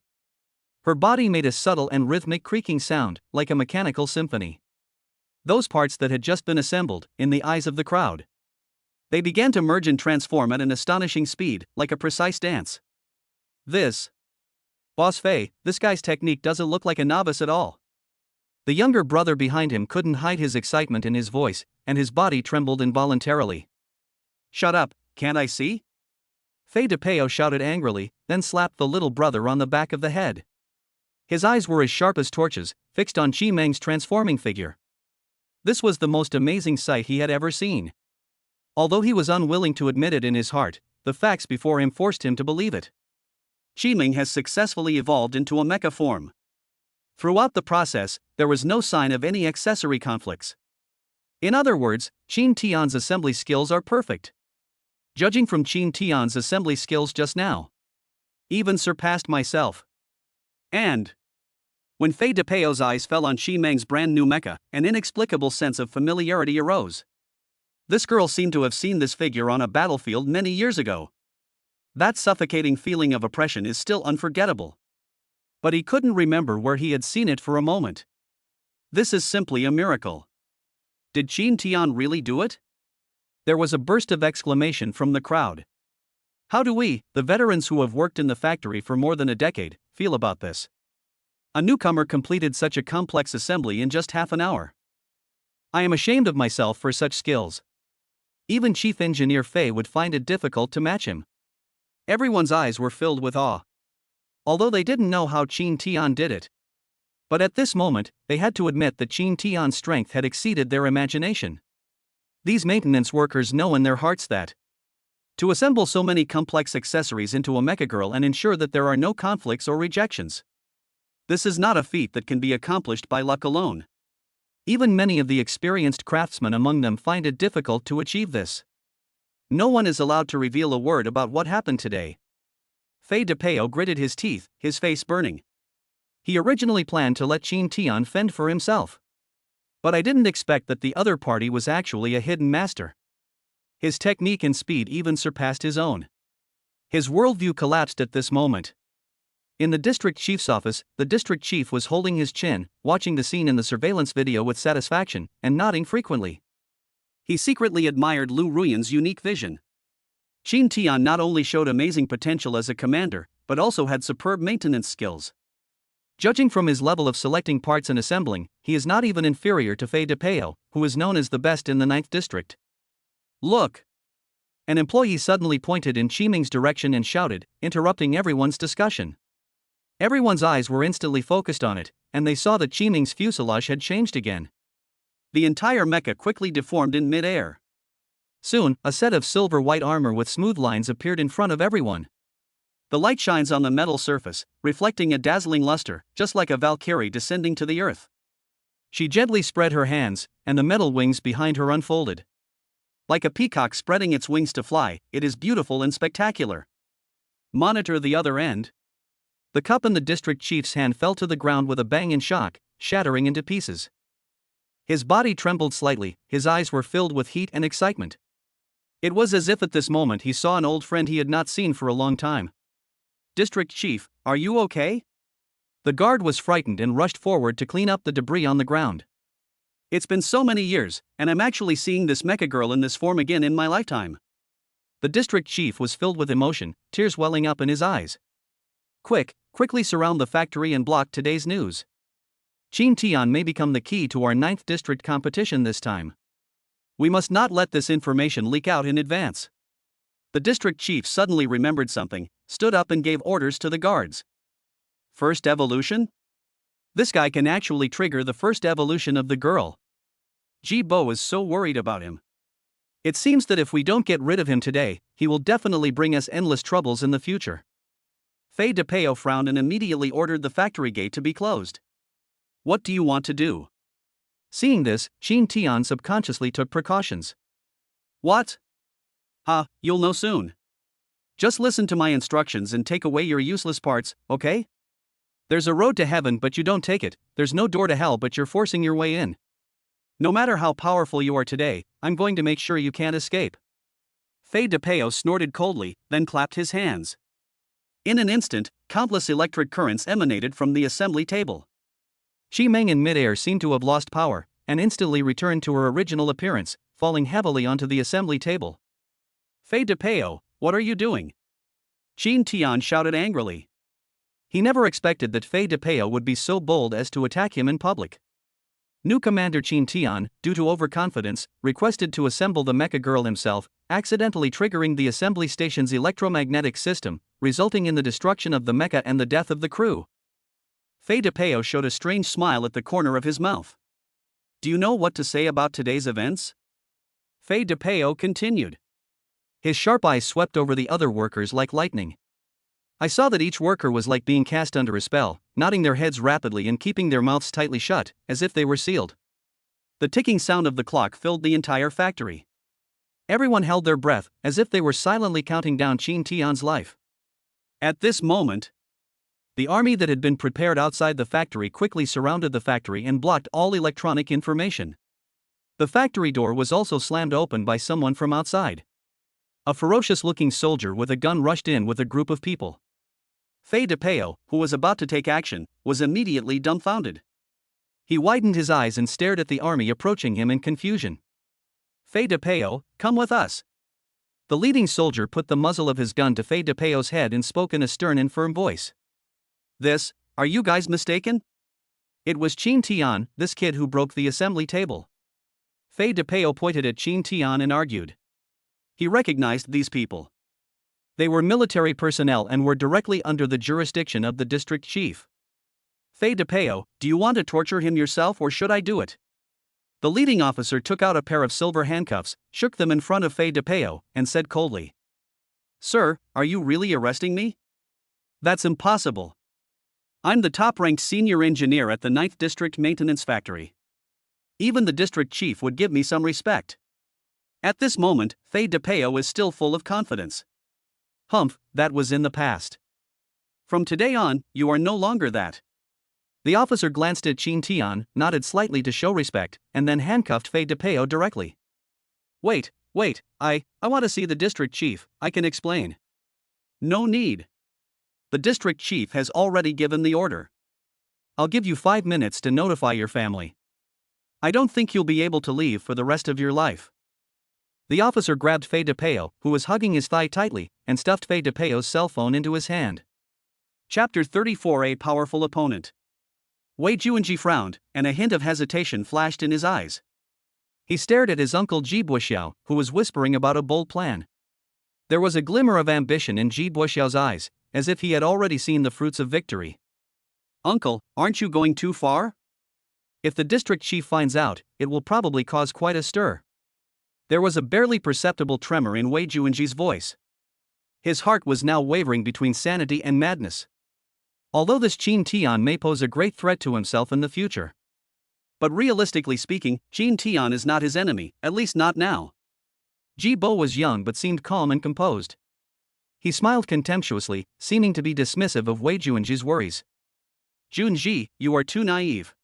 Her body made a subtle and rhythmic creaking sound, like a mechanical symphony. Those parts that had just been assembled, in the eyes of the crowd. They began to merge and transform at an astonishing speed, like a precise dance. This. Boss Fei, this guy's technique doesn't look like a novice at all. The younger brother behind him couldn't hide his excitement in his voice, and his body trembled involuntarily. Shut up, can't I see? Fei DePeo shouted angrily, then slapped the little brother on the back of the head. His eyes were as sharp as torches, fixed on Qi Meng's transforming figure. This was the most amazing sight he had ever seen. Although he was unwilling to admit it in his heart, the facts before him forced him to believe it. Qi Meng has successfully evolved into a mecha form. Throughout the process, there was no sign of any accessory conflicts. In other words, Qin Tian's assembly skills are perfect. Judging from Qin Tian's assembly skills just now, even surpassed myself. And when Fei DePeo's eyes fell on Qi Meng's brand new mecha, an inexplicable sense of familiarity arose. This girl seemed to have seen this figure on a battlefield many years ago. That suffocating feeling of oppression is still unforgettable. But he couldn't remember where he had seen it for a moment. This is simply a miracle. Did Qin Tian really do it? There was a burst of exclamation from the crowd. How do we, the veterans who have worked in the factory for more than a decade, feel about this? A newcomer completed such a complex assembly in just half an hour. I am ashamed of myself for such skills. Even Chief Engineer Fei would find it difficult to match him. Everyone's eyes were filled with awe. Although they didn't know how Qin Tian did it. But at this moment, they had to admit that Qin Tian's strength had exceeded their imagination. These maintenance workers know in their hearts that to assemble so many complex accessories into a mecha girl and ensure that there are no conflicts or rejections. This is not a feat that can be accomplished by luck alone. Even many of the experienced craftsmen among them find it difficult to achieve this. No one is allowed to reveal a word about what happened today. Fei DePeo gritted his teeth, his face burning. He originally planned to let Qin Tian fend for himself. But I didn't expect that the other party was actually a hidden master. His technique and speed even surpassed his own. His worldview collapsed at this moment. In the district chief's office, the district chief was holding his chin, watching the scene in the surveillance video with satisfaction, and nodding frequently. He secretly admired Lu Ruyan's unique vision. Qin Tian not only showed amazing potential as a commander, but also had superb maintenance skills. Judging from his level of selecting parts and assembling, he is not even inferior to Fei DePeo, who is known as the best in the 9th district. Look! An employee suddenly pointed in Qi Meng's direction and shouted, interrupting everyone's discussion. Everyone's eyes were instantly focused on it, and they saw that Qi Meng's fuselage had changed again. The entire mecha quickly deformed in mid-air. Soon, a set of silver-white armor with smooth lines appeared in front of everyone. The light shines on the metal surface, reflecting a dazzling luster, just like a Valkyrie descending to the earth. She gently spread her hands, and the metal wings behind her unfolded. Like a peacock spreading its wings to fly, it is beautiful and spectacular. Monitor the other end. The cup in the district chief's hand fell to the ground with a bang and shock, shattering into pieces. His body trembled slightly, his eyes were filled with heat and excitement. It was as if at this moment he saw an old friend he had not seen for a long time. District Chief, are you okay? The guard was frightened and rushed forward to clean up the debris on the ground. It's been so many years, and I'm actually seeing this mecha girl in this form again in my lifetime. The district chief was filled with emotion, tears welling up in his eyes. Quickly surround the factory and block today's news. Qin Tian may become the key to our 9th district competition this time. We must not let this information leak out in advance. The district chief suddenly remembered something, stood up and gave orders to the guards. First evolution? This guy can actually trigger the first evolution of the girl. Ji Bo is so worried about him. It seems that if we don't get rid of him today, he will definitely bring us endless troubles in the future. Fei DePeo frowned and immediately ordered the factory gate to be closed. What do you want to do? Seeing this, Qin Tian subconsciously took precautions. What? You'll know soon. Just listen to my instructions and take away your useless parts, okay? There's a road to heaven but you don't take it, there's no door to hell but you're forcing your way in. No matter how powerful you are today, I'm going to make sure you can't escape. Fei DePeo snorted coldly, then clapped his hands. In an instant, countless electric currents emanated from the assembly table. Qi Meng in midair seemed to have lost power, and instantly returned to her original appearance, falling heavily onto the assembly table. Fei DePeo, what are you doing? Qin Tian shouted angrily. He never expected that Fei DePeo would be so bold as to attack him in public. New Commander Qin Tian, due to overconfidence, requested to assemble the Mecha Girl himself, accidentally triggering the assembly station's electromagnetic system, resulting in the destruction of the mecha and the death of the crew. Fei DePeo showed a strange smile at the corner of his mouth. Do you know what to say about today's events? Fei DePeo continued. His sharp eyes swept over the other workers like lightning. I saw that each worker was like being cast under a spell, nodding their heads rapidly and keeping their mouths tightly shut, as if they were sealed. The ticking sound of the clock filled the entire factory. Everyone held their breath, as if they were silently counting down Qin Tian's life. At this moment, the army that had been prepared outside the factory quickly surrounded the factory and blocked all electronic information. The factory door was also slammed open by someone from outside. A ferocious-looking soldier with a gun rushed in with a group of people. Fei DePeo, who was about to take action, was immediately dumbfounded. He widened his eyes and stared at the army approaching him in confusion. Fei DePeo, come with us. The leading soldier put the muzzle of his gun to Fei DePeo's head and spoke in a stern and firm voice. Are you guys mistaken? It was Qin Tian, this kid who broke the assembly table. Fei DePeo pointed at Qin Tian and argued. He recognized these people. They were military personnel and were directly under the jurisdiction of the district chief. Fei DePeo, do you want to torture him yourself or should I do it? The leading officer took out a pair of silver handcuffs, shook them in front of Fei DePeo, and said coldly. Sir, are you really arresting me? That's impossible. I'm the top-ranked senior engineer at the 9th District Maintenance Factory. Even the district chief would give me some respect. At this moment, Fei DePeo is still full of confidence. Humph, that was in the past. From today on, you are no longer that. The officer glanced at Qin Tian, nodded slightly to show respect, and then handcuffed Fei DePeo directly. Wait, I want to see the district chief, I can explain. No need. The district chief has already given the order. I'll give you 5 minutes to notify your family. I don't think you'll be able to leave for the rest of your life. The officer grabbed Fei DePeo, who was hugging his thigh tightly, and stuffed Fei DePeo's cell phone into his hand. Chapter 34. A powerful opponent. Wei Juanji frowned, and a hint of hesitation flashed in his eyes. He stared at his uncle Ji Buoxiao, who was whispering about a bold plan. There was a glimmer of ambition in Ji Buoxiao's eyes, as if he had already seen the fruits of victory. Uncle, aren't you going too far? If the district chief finds out, it will probably cause quite a stir. There was a barely perceptible tremor in Wei Juanji's voice. His heart was now wavering between sanity and madness. Although this Qin Tian may pose a great threat to himself in the future. But realistically speaking, Qin Tian is not his enemy, at least not now. Ji Bo was young but seemed calm and composed. He smiled contemptuously, seeming to be dismissive of Wei Juanji's worries. Junji, you are too naive.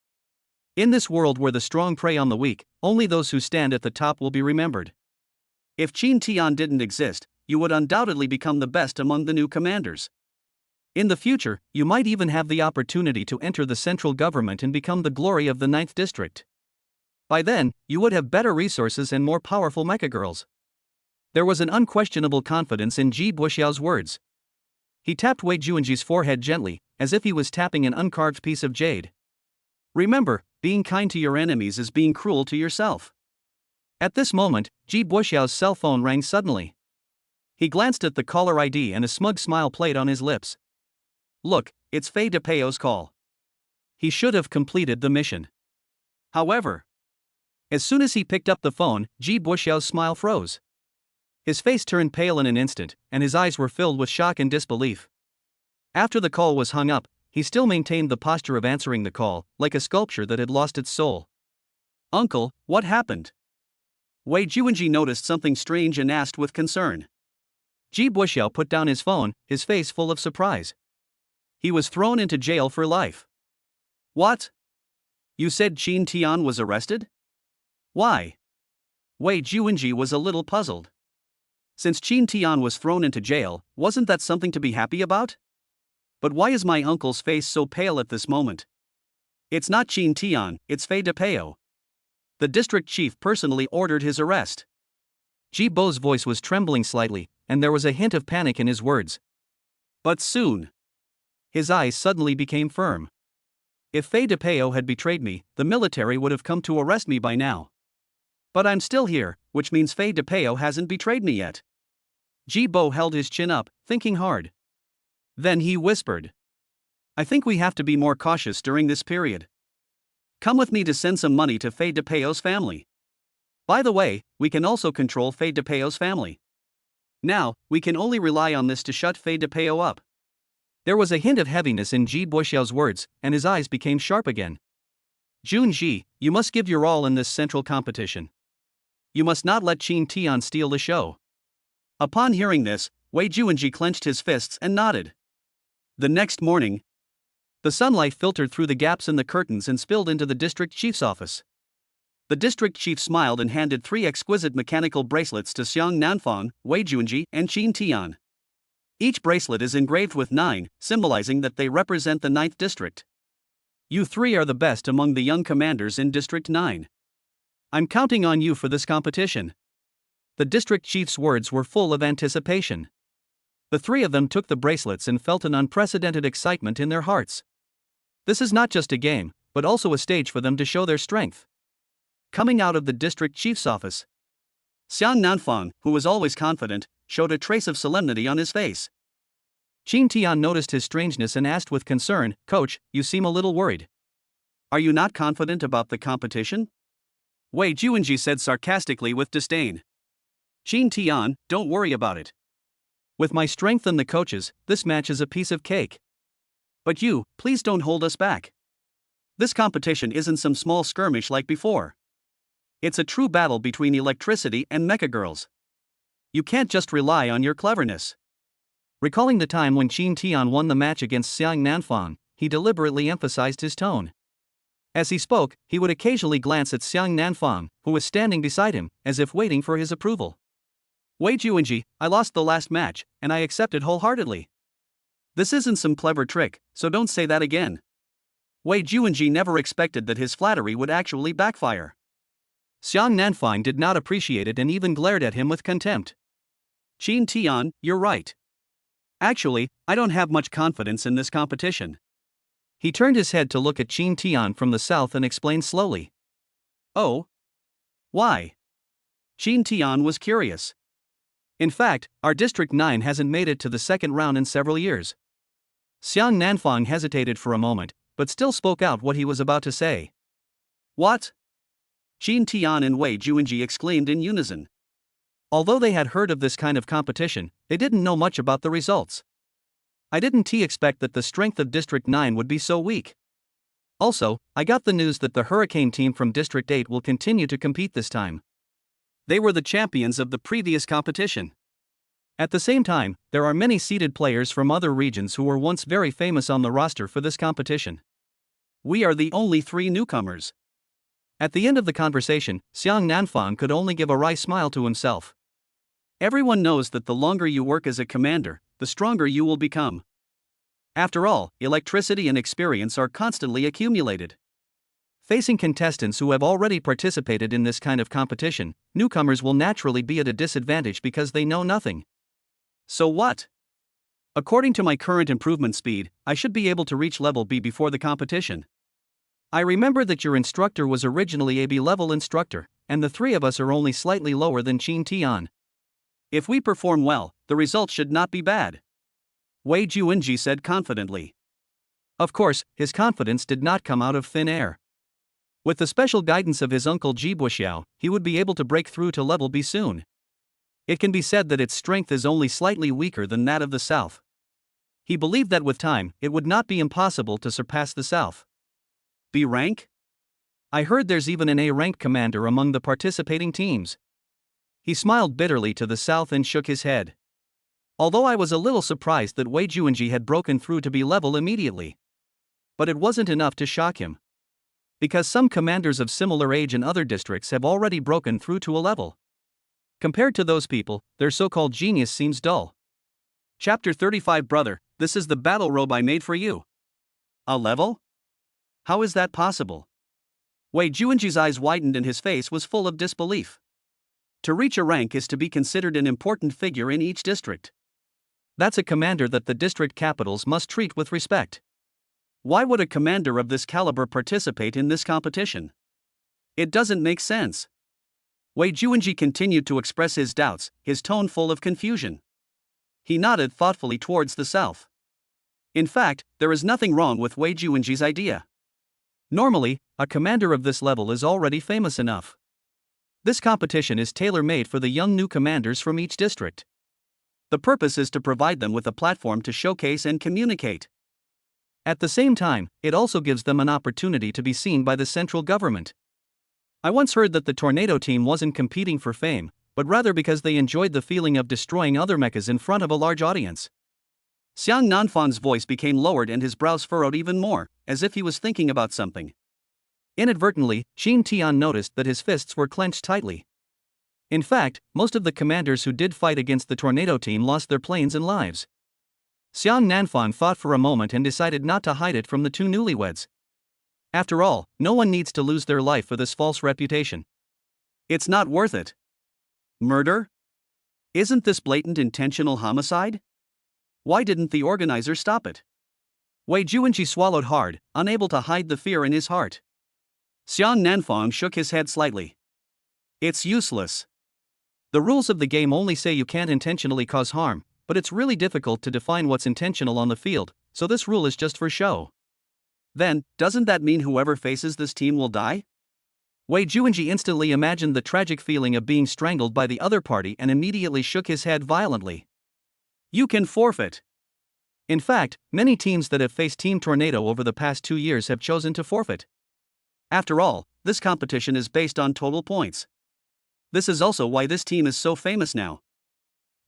In this world where the strong prey on the weak, only those who stand at the top will be remembered. If Qin Tian didn't exist, you would undoubtedly become the best among the new commanders. In the future, you might even have the opportunity to enter the central government and become the glory of the 9th district. By then, you would have better resources and more powerful Mecha Girls. There was an unquestionable confidence in Ji Buoxiao's words. He tapped Wei Juanji's forehead gently, as if he was tapping an uncarved piece of jade. Remember, being kind to your enemies is being cruel to yourself. At this moment, Ji Buoxiao's cell phone rang suddenly. He glanced at the caller ID and a smug smile played on his lips. Look, it's Fei DePeo's call. He should have completed the mission. However, as soon as he picked up the phone, Ji Buoxiao's smile froze. His face turned pale in an instant, and his eyes were filled with shock and disbelief. After the call was hung up, he still maintained the posture of answering the call, like a sculpture that had lost its soul. Uncle, what happened? Wei Juanji noticed something strange and asked with concern. Ji Buoxiao put down his phone, his face full of surprise. He was thrown into jail for life. What? You said Qin Tian was arrested? Why? Wei Juanji was a little puzzled. Since Qin Tian was thrown into jail, wasn't that something to be happy about? But why is my uncle's face so pale at this moment? It's not Qin Tian, it's Fei DePeo. The district chief personally ordered his arrest. Ji Bo's voice was trembling slightly, and there was a hint of panic in his words. But soon, his eyes suddenly became firm. If Fei DePeo had betrayed me, the military would have come to arrest me by now. But I'm still here, which means Fei DePeo hasn't betrayed me yet. Jibo held his chin up, thinking hard. Then he whispered. I think we have to be more cautious during this period. Come with me to send some money to Fei DePeo's family. By the way, we can also control Fei DePeo's family. Now, we can only rely on this to shut Fei DePeo up. There was a hint of heaviness in Ji Boxiao's words, and his eyes became sharp again. Junji, you must give your all in this central competition. You must not let Qin Tian steal the show. Upon hearing this, Wei Junji clenched his fists and nodded. The next morning, the sunlight filtered through the gaps in the curtains and spilled into the district chief's office. The district chief smiled and handed 3 exquisite mechanical bracelets to Xiang Nanfang, Wei Junji, and Qin Tian. Each bracelet is engraved with 9, symbolizing that they represent the 9th district. You 3 are the best among the young commanders in District 9. I'm counting on you for this competition. The district chief's words were full of anticipation. The 3 of them took the bracelets and felt an unprecedented excitement in their hearts. This is not just a game, but also a stage for them to show their strength. Coming out of the district chief's office, Xiang Nanfang, who was always confident, showed a trace of solemnity on his face. Qin Tian noticed his strangeness and asked with concern, Coach, you seem a little worried. Are you not confident about the competition? Wei Junji said sarcastically with disdain. Qin Tian, don't worry about it. With my strength and the coaches, this match is a piece of cake. But you, please don't hold us back. This competition isn't some small skirmish like before. It's a true battle between electricity and Mecha Girls. You can't just rely on your cleverness. Recalling the time when Qin Tian won the match against Xiang Nanfang, he deliberately emphasized his tone. As he spoke, he would occasionally glance at Xiang Nanfang, who was standing beside him, as if waiting for his approval. Wei Junji, I lost the last match, and I accept it wholeheartedly. This isn't some clever trick, so don't say that again. Wei Junji never expected that his flattery would actually backfire. Xiang Nanfang did not appreciate it and even glared at him with contempt. Qin Tian, you're right. Actually, I don't have much confidence in this competition. He turned his head to look at Qin Tian from the south and explained slowly. Oh? Why? Qin Tian was curious. In fact, our District 9 hasn't made it to the second round in several years. Xiang Nanfang hesitated for a moment, but still spoke out what he was about to say. What? Qin Tian and Wei Junji exclaimed in unison. Although they had heard of this kind of competition, they didn't know much about the results. I didn't expect that the strength of District 9 would be so weak. Also, I got the news that the Hurricane team from District 8 will continue to compete this time. They were the champions of the previous competition. At the same time, there are many seeded players from other regions who were once very famous on the roster for this competition. We are the only 3 newcomers. At the end of the conversation, Xiang Nanfang could only give a wry smile to himself. Everyone knows that the longer you work as a commander, the stronger you will become. After all, electricity and experience are constantly accumulated. Facing contestants who have already participated in this kind of competition, newcomers will naturally be at a disadvantage because they know nothing. So what? According to my current improvement speed, I should be able to reach level B before the competition. I remember that your instructor was originally a B-level instructor, and the 3 of us are only slightly lower than Qin Tian. If we perform well, the results should not be bad. Wei Junji said confidently. Of course, his confidence did not come out of thin air. With the special guidance of his uncle Ji Boxiao, he would be able to break through to level B soon. It can be said that its strength is only slightly weaker than that of the South. He believed that with time, it would not be impossible to surpass the South. B rank? I heard there's even an A-rank commander among the participating teams. He smiled bitterly to the south and shook his head. Although I was a little surprised that Wei Junji had broken through to B level immediately. But it wasn't enough to shock him. Because some commanders of similar age in other districts have already broken through to a level. Compared to those people, their so-called genius seems dull. Chapter 35 Brother, this is the battle robe I made for you. A level? How is that possible? Wei Junji's eyes widened and his face was full of disbelief. To reach a rank is to be considered an important figure in each district. That's a commander that the district capitals must treat with respect. Why would a commander of this caliber participate in this competition? It doesn't make sense. Wei Juanji continued to express his doubts, his tone full of confusion. He nodded thoughtfully towards the south. In fact, there is nothing wrong with Wei Juanji's idea. Normally, a commander of this level is already famous enough. This competition is tailor-made for the young new commanders from each district. The purpose is to provide them with a platform to showcase and communicate. At the same time, it also gives them an opportunity to be seen by the central government. I once heard that the Tornado team wasn't competing for fame, but rather because they enjoyed the feeling of destroying other mechas in front of a large audience. Xiang Nanfan's voice became lowered and his brows furrowed even more, as if he was thinking about something. Inadvertently, Qin Tian noticed that his fists were clenched tightly. In fact, most of the commanders who did fight against the Tornado team lost their planes and lives. Xiang Nanfan thought for a moment and decided not to hide it from the two newlyweds. After all, no one needs to lose their life for this false reputation. It's not worth it. Murder? Isn't this blatant intentional homicide? Why didn't the organizer stop it? Wei Juanji swallowed hard, unable to hide the fear in his heart. Xiang Nanfang shook his head slightly. It's useless. The rules of the game only say you can't intentionally cause harm, but it's really difficult to define what's intentional on the field, so this rule is just for show. Then, doesn't that mean whoever faces this team will die? Wei Juanji instantly imagined the tragic feeling of being strangled by the other party and immediately shook his head violently. You can forfeit. In fact, many teams that have faced Team Tornado over the past 2 years have chosen to forfeit. After all, this competition is based on total points. This is also why this team is so famous now.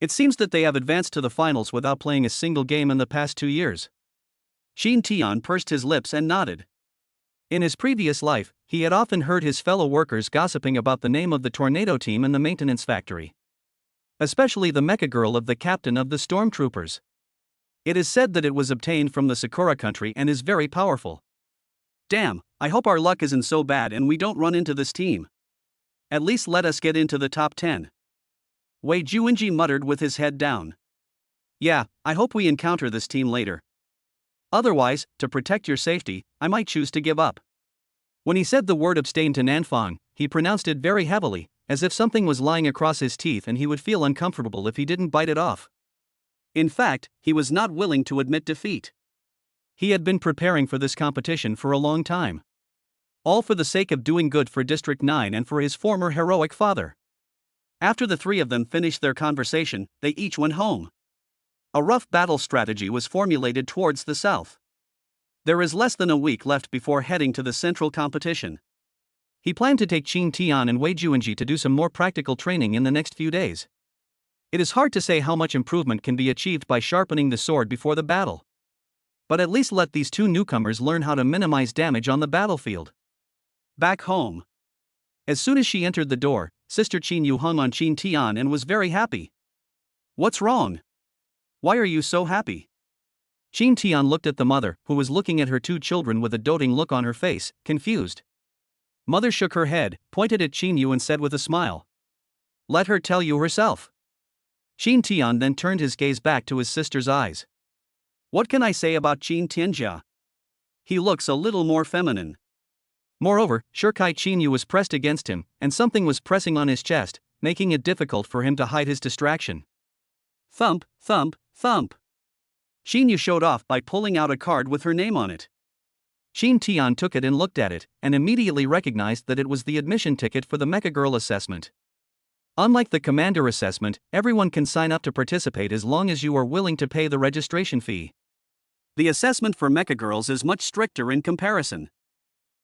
It seems that they have advanced to the finals without playing a single game in the past 2 years. Qin Tian pursed his lips and nodded. In his previous life, he had often heard his fellow workers gossiping about the name of the Tornado team in the maintenance factory. Especially the Mecha Girl of the captain of the stormtroopers. It is said that it was obtained from the Sakura country and is very powerful. Damn, I hope our luck isn't so bad and we don't run into this team. At least let us get into the top 10. Wei Juanji muttered with his head down. Yeah, I hope we encounter this team later. Otherwise, to protect your safety, I might choose to give up. When he said the word abstain to Nanfang, he pronounced it very heavily, as if something was lying across his teeth and he would feel uncomfortable if he didn't bite it off. In fact, he was not willing to admit defeat. He had been preparing for this competition for a long time. All for the sake of doing good for District 9 and for his former heroic father. After the three of them finished their conversation, they each went home. A rough battle strategy was formulated towards the south. There is less than a week left before heading to the central competition. He planned to take Qin Tian and Wei Juanji to do some more practical training in the next few days. It is hard to say how much improvement can be achieved by sharpening the sword before the battle. But at least let these two newcomers learn how to minimize damage on the battlefield. Back home. As soon as she entered the door, Sister Qin Yu hung on Qin Tian and was very happy. What's wrong? Why are you so happy? Qin Tian looked at the mother, who was looking at her two children with a doting look on her face, confused. Mother shook her head, pointed at Qin Yu and said with a smile. Let her tell you herself. Qin Tian then turned his gaze back to his sister's eyes. What can I say about Qin Tianjia? He looks a little more feminine. Moreover, Shirkai Qin Yu was pressed against him, and something was pressing on his chest, making it difficult for him to hide his distraction. Thump, thump, thump. Qin Yu showed off by pulling out a card with her name on it. Qin Tian took it and looked at it, and immediately recognized that it was the admission ticket for the Mecha Girl assessment. Unlike the Commander assessment, everyone can sign up to participate as long as you are willing to pay the registration fee. The assessment for Mecha Girls is much stricter in comparison.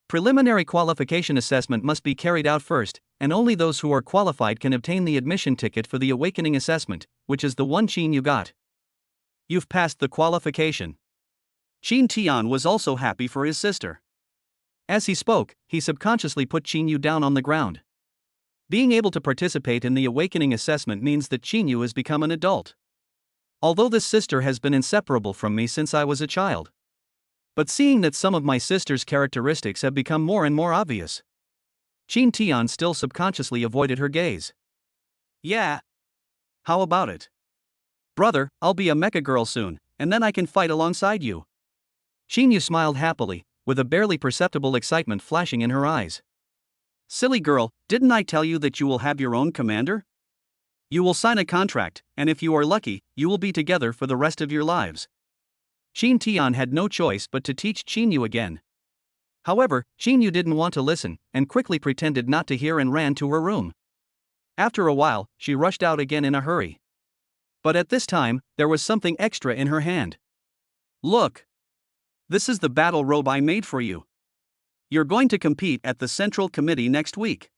Preliminary qualification assessment must be carried out first, and only those who are qualified can obtain the admission ticket for the awakening assessment, which is the one Qin Yu got. You've passed the qualification. Qin Tian was also happy for his sister. As he spoke, he subconsciously put Qin Yu down on the ground. Being able to participate in the awakening assessment means that Qin Yu has become an adult. Although this sister has been inseparable from me since I was a child. But seeing that some of my sister's characteristics have become more and more obvious. Qin Tian still subconsciously avoided her gaze. Yeah. How about it? Brother, I'll be a Mecha Girl soon, and then I can fight alongside you. Shinyu smiled happily, with a barely perceptible excitement flashing in her eyes. Silly girl, didn't I tell you that you will have your own commander? You will sign a contract, and if you are lucky, you will be together for the rest of your lives. Shin Tian had no choice but to teach Shinyu again. However, Shinyu didn't want to listen, and quickly pretended not to hear and ran to her room. After a while, she rushed out again in a hurry. But at this time, there was something extra in her hand. Look! This is the battle robe I made for you. You're going to compete at the Central Committee next week.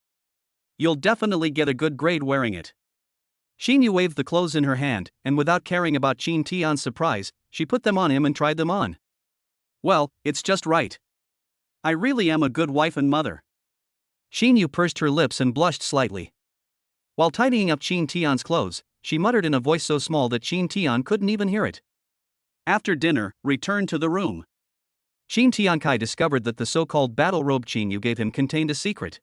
You'll definitely get a good grade wearing it. Shinyu waved the clothes in her hand, and without caring about Shin Tian's surprise, she put them on him and tried them on. Well, it's just right. I really am a good wife and mother. Shinyu pursed her lips and blushed slightly. While tidying up Shin Tian's clothes, she muttered in a voice so small that Shin Tian couldn't even hear it. After dinner, returned to the room. Shin Tiankai discovered that the so-called battle robe Shinyu gave him contained a secret.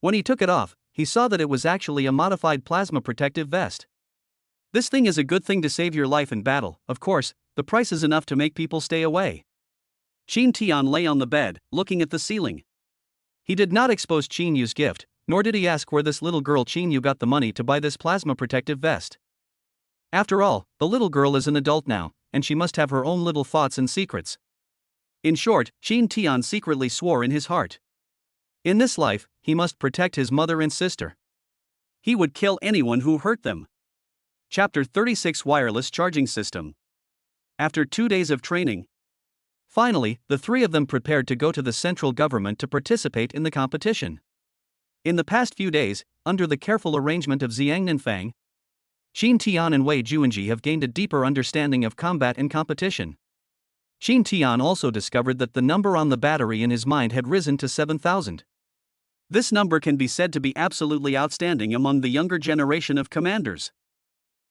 When he took it off, he saw that it was actually a modified plasma protective vest. This thing is a good thing to save your life in battle. Of course, the price is enough to make people stay away. Shin Tian lay on the bed, looking at the ceiling. He did not expose Chinyu's gift, nor did he ask where this little girl Chinyu got the money to buy this plasma protective vest. After all, the little girl is an adult now, and she must have her own little thoughts and secrets. In short, Shin Tian secretly swore in his heart. In this life, he must protect his mother and sister. He would kill anyone who hurt them. Chapter 36 Wireless Charging System. After 2 days of training, finally, the three of them prepared to go to the central government to participate in the competition. In the past few days, under the careful arrangement of Xiang Ninfang, Shin Tian and Wei Juanji have gained a deeper understanding of combat and competition. Shin Tian also discovered that the number on the battery in his mind had risen to 7,000. This number can be said to be absolutely outstanding among the younger generation of commanders.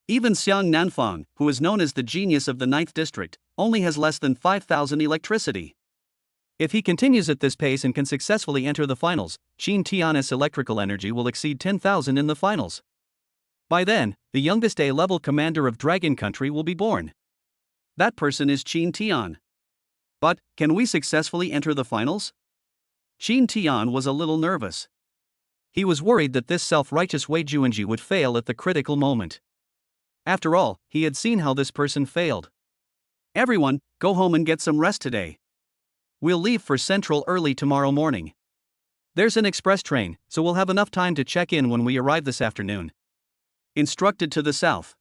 Even Xiang Nanfang, who is known as the genius of the 9th district, only has less than 5,000 electricity. If he continues at this pace and can successfully enter the finals, Shin Tian's electrical energy will exceed 10,000 in the finals. By then, the youngest A-level commander of Dragon Country will be born. That person is Shin Tian. But, can we successfully enter the finals? Shin Tian was a little nervous. He was worried that this self-righteous Wei Juanji would fail at the critical moment. After all, he had seen how this person failed. Everyone, go home and get some rest today. We'll leave for Central early tomorrow morning. There's an express train, so we'll have enough time to check in when we arrive this afternoon. Instructed to the south.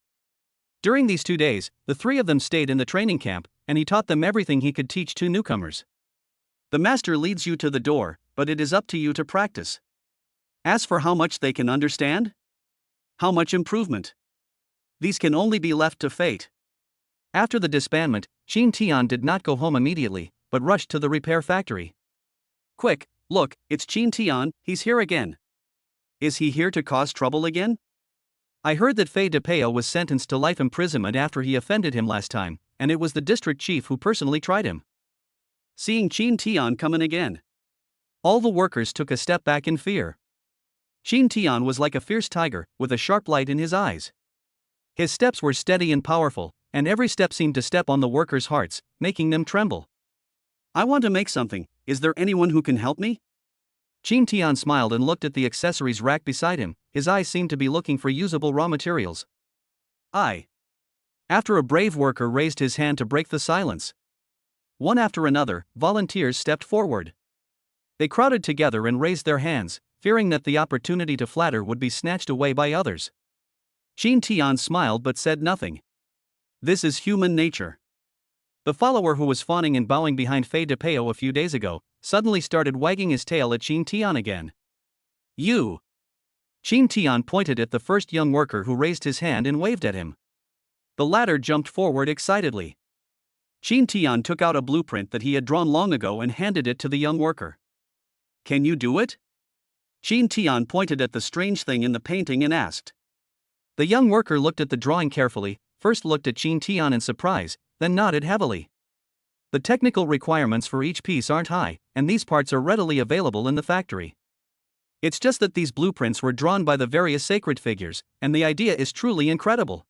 During these 2 days, the three of them stayed in the training camp, and he taught them everything he could teach two newcomers. The master leads you to the door, but it is up to you to practice. As for how much they can understand, how much improvement, these can only be left to fate. After the disbandment, Shin Tian did not go home immediately, but rushed to the repair factory. Quick, look, it's Shin Tian, he's here again. Is he here to cause trouble again? I heard that Fei DePeo was sentenced to life imprisonment after he offended him last time, and it was the district chief who personally tried him. Seeing Shin Tian coming again, all the workers took a step back in fear. Shin Tian was like a fierce tiger, with a sharp light in his eyes. His steps were steady and powerful, and every step seemed to step on the workers' hearts, making them tremble. I want to make something, is there anyone who can help me? Shin Tian smiled and looked at the accessories rack beside him, his eyes seemed to be looking for usable raw materials. After a brave worker raised his hand to break the silence. One after another, volunteers stepped forward. They crowded together and raised their hands, fearing that the opportunity to flatter would be snatched away by others. Shin Tian smiled but said nothing. This is human nature. The follower who was fawning and bowing behind Fei DePeo a few days ago, suddenly started wagging his tail at Shin Tian again. You! Shin Tian pointed at the first young worker who raised his hand and waved at him. The latter jumped forward excitedly. Shin Tian took out a blueprint that he had drawn long ago and handed it to the young worker. Can you do it? Shin Tian pointed at the strange thing in the painting and asked. The young worker looked at the drawing carefully, first looked at Shin Tian in surprise, then nodded heavily. The technical requirements for each piece aren't high, and these parts are readily available in the factory. It's just that these blueprints were drawn by the various sacred figures, and the idea is truly incredible.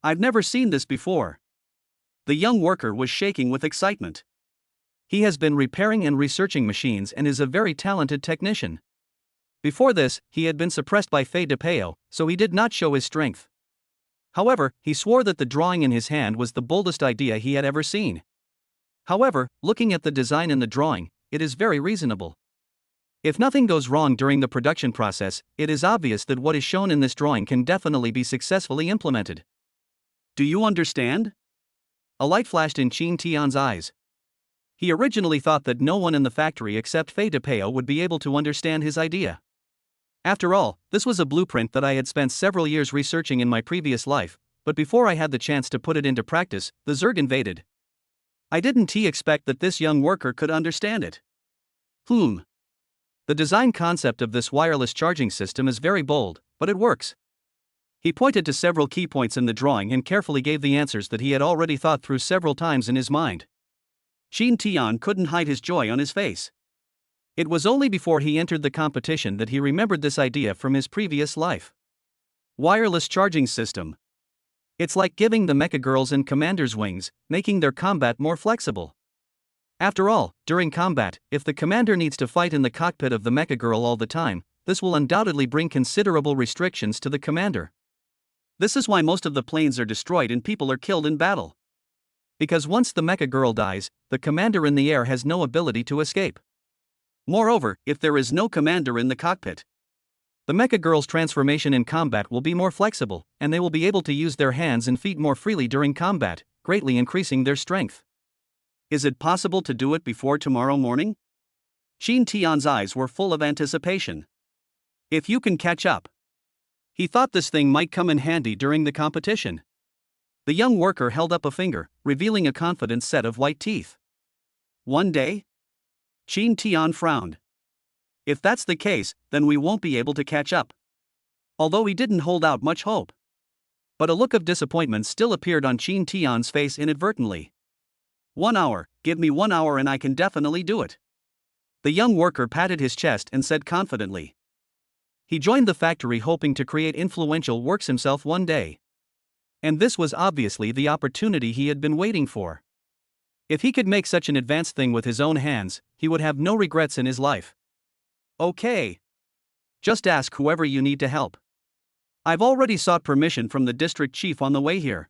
I've never seen this before. The young worker was shaking with excitement. He has been repairing and researching machines and is a very talented technician. Before this, he had been suppressed by Fei de Peo, so he did not show his strength. However, he swore that the drawing in his hand was the boldest idea he had ever seen. However, looking at the design in the drawing, it is very reasonable. If nothing goes wrong during the production process, it is obvious that what is shown in this drawing can definitely be successfully implemented. Do you understand? A light flashed in Qin Tian's eyes. He originally thought that no one in the factory except Fei de Peo would be able to understand his idea. After all, this was a blueprint that I had spent several years researching in my previous life, but before I had the chance to put it into practice, the Zerg invaded. I didn't expect that this young worker could understand it. The design concept of this wireless charging system is very bold, but it works. He pointed to several key points in the drawing and carefully gave the answers that he had already thought through several times in his mind. Qin Tian couldn't hide his joy on his face. It was only before he entered the competition that he remembered this idea from his previous life. Wireless charging system. It's like giving the Mecha Girls and Commanders wings, making their combat more flexible. After all, during combat, if the commander needs to fight in the cockpit of the Mecha Girl all the time, this will undoubtedly bring considerable restrictions to the commander. This is why most of the planes are destroyed and people are killed in battle. Because once the Mecha Girl dies, the commander in the air has no ability to escape. Moreover, if there is no commander in the cockpit, the Mecha Girl's transformation in combat will be more flexible, and they will be able to use their hands and feet more freely during combat, greatly increasing their strength. Is it possible to do it before tomorrow morning? Qin Tian's eyes were full of anticipation. If you can catch up. He thought this thing might come in handy during the competition. The young worker held up a finger, revealing a confident set of white teeth. One day? Qin Tian frowned. If that's the case, then we won't be able to catch up. Although he didn't hold out much hope. But a look of disappointment still appeared on Qin Tian's face inadvertently. 1 hour, give me 1 hour and I can definitely do it. The young worker patted his chest and said confidently. He joined the factory hoping to create influential works himself one day. And this was obviously the opportunity he had been waiting for. If he could make such an advanced thing with his own hands, he would have no regrets in his life. Okay. Just ask whoever you need to help. I've already sought permission from the district chief on the way here.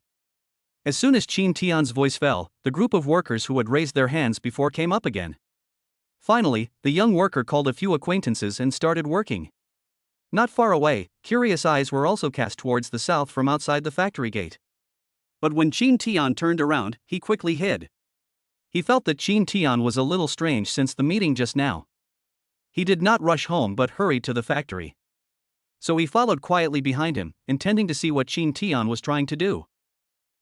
As soon as Qin Tian's voice fell, the group of workers who had raised their hands before came up again. Finally, the young worker called a few acquaintances and started working. Not far away, curious eyes were also cast towards the south from outside the factory gate. But when Qin Tian turned around, he quickly hid. He felt that Qin Tian was a little strange since the meeting just now. He did not rush home but hurried to the factory. So he followed quietly behind him, intending to see what Qin Tian was trying to do.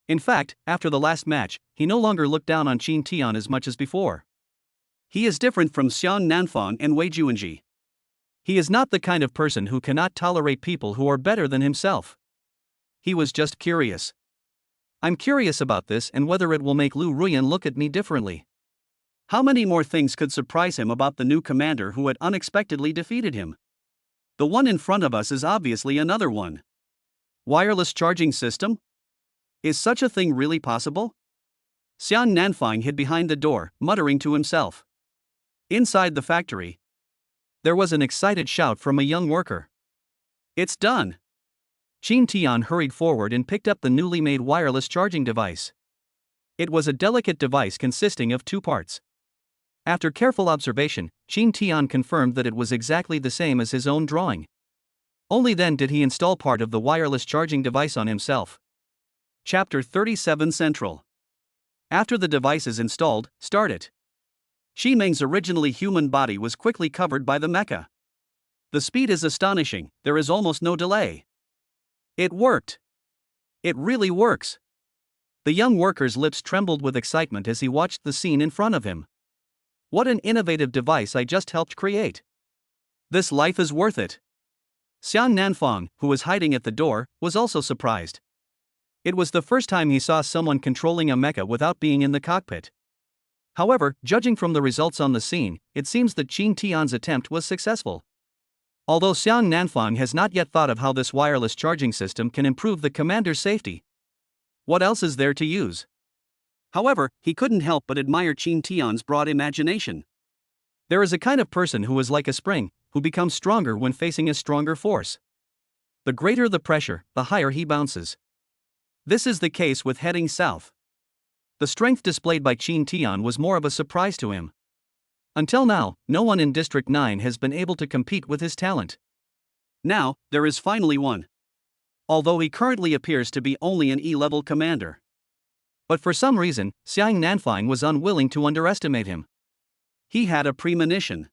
In fact, after the last match, he no longer looked down on Qin Tian as much as before. He is different from Xiang Nanfang and Wei Juanji. He is not the kind of person who cannot tolerate people who are better than himself. He was just curious. I'm curious about this and whether it will make Lu Ruyan look at me differently. How many more things could surprise him about the new commander who had unexpectedly defeated him? The one in front of us is obviously another one. Wireless charging system? Is such a thing really possible? Xian Nanfang hid behind the door, muttering to himself. Inside the factory, there was an excited shout from a young worker. It's done! Qin Tian hurried forward and picked up the newly made wireless charging device. It was a delicate device consisting of 2 parts. After careful observation, Qin Tian confirmed that it was exactly the same as his own drawing. Only then did he install part of the wireless charging device on himself. Chapter 37 Central. After the device is installed, start it. Xi Meng's originally human body was quickly covered by the mecha. The speed is astonishing, there is almost no delay. It worked. It really works. The young worker's lips trembled with excitement as he watched the scene in front of him. What an innovative device I just helped create. This life is worth it. Xiang Nanfang, who was hiding at the door, was also surprised. It was the first time he saw someone controlling a mecha without being in the cockpit. However, judging from the results on the scene, it seems that Qin Tian's attempt was successful. Although Xiang Nanfang has not yet thought of how this wireless charging system can improve the commander's safety. What else is there to use? However, he couldn't help but admire Qin Tian's broad imagination. There is a kind of person who is like a spring, who becomes stronger when facing a stronger force. The greater the pressure, the higher he bounces. This is the case with heading south. The strength displayed by Qin Tian was more of a surprise to him. Until now, no one in District 9 has been able to compete with his talent. Now, there is finally one. Although he currently appears to be only an E-level commander. But for some reason, Xiang Nanfang was unwilling to underestimate him. He had a premonition.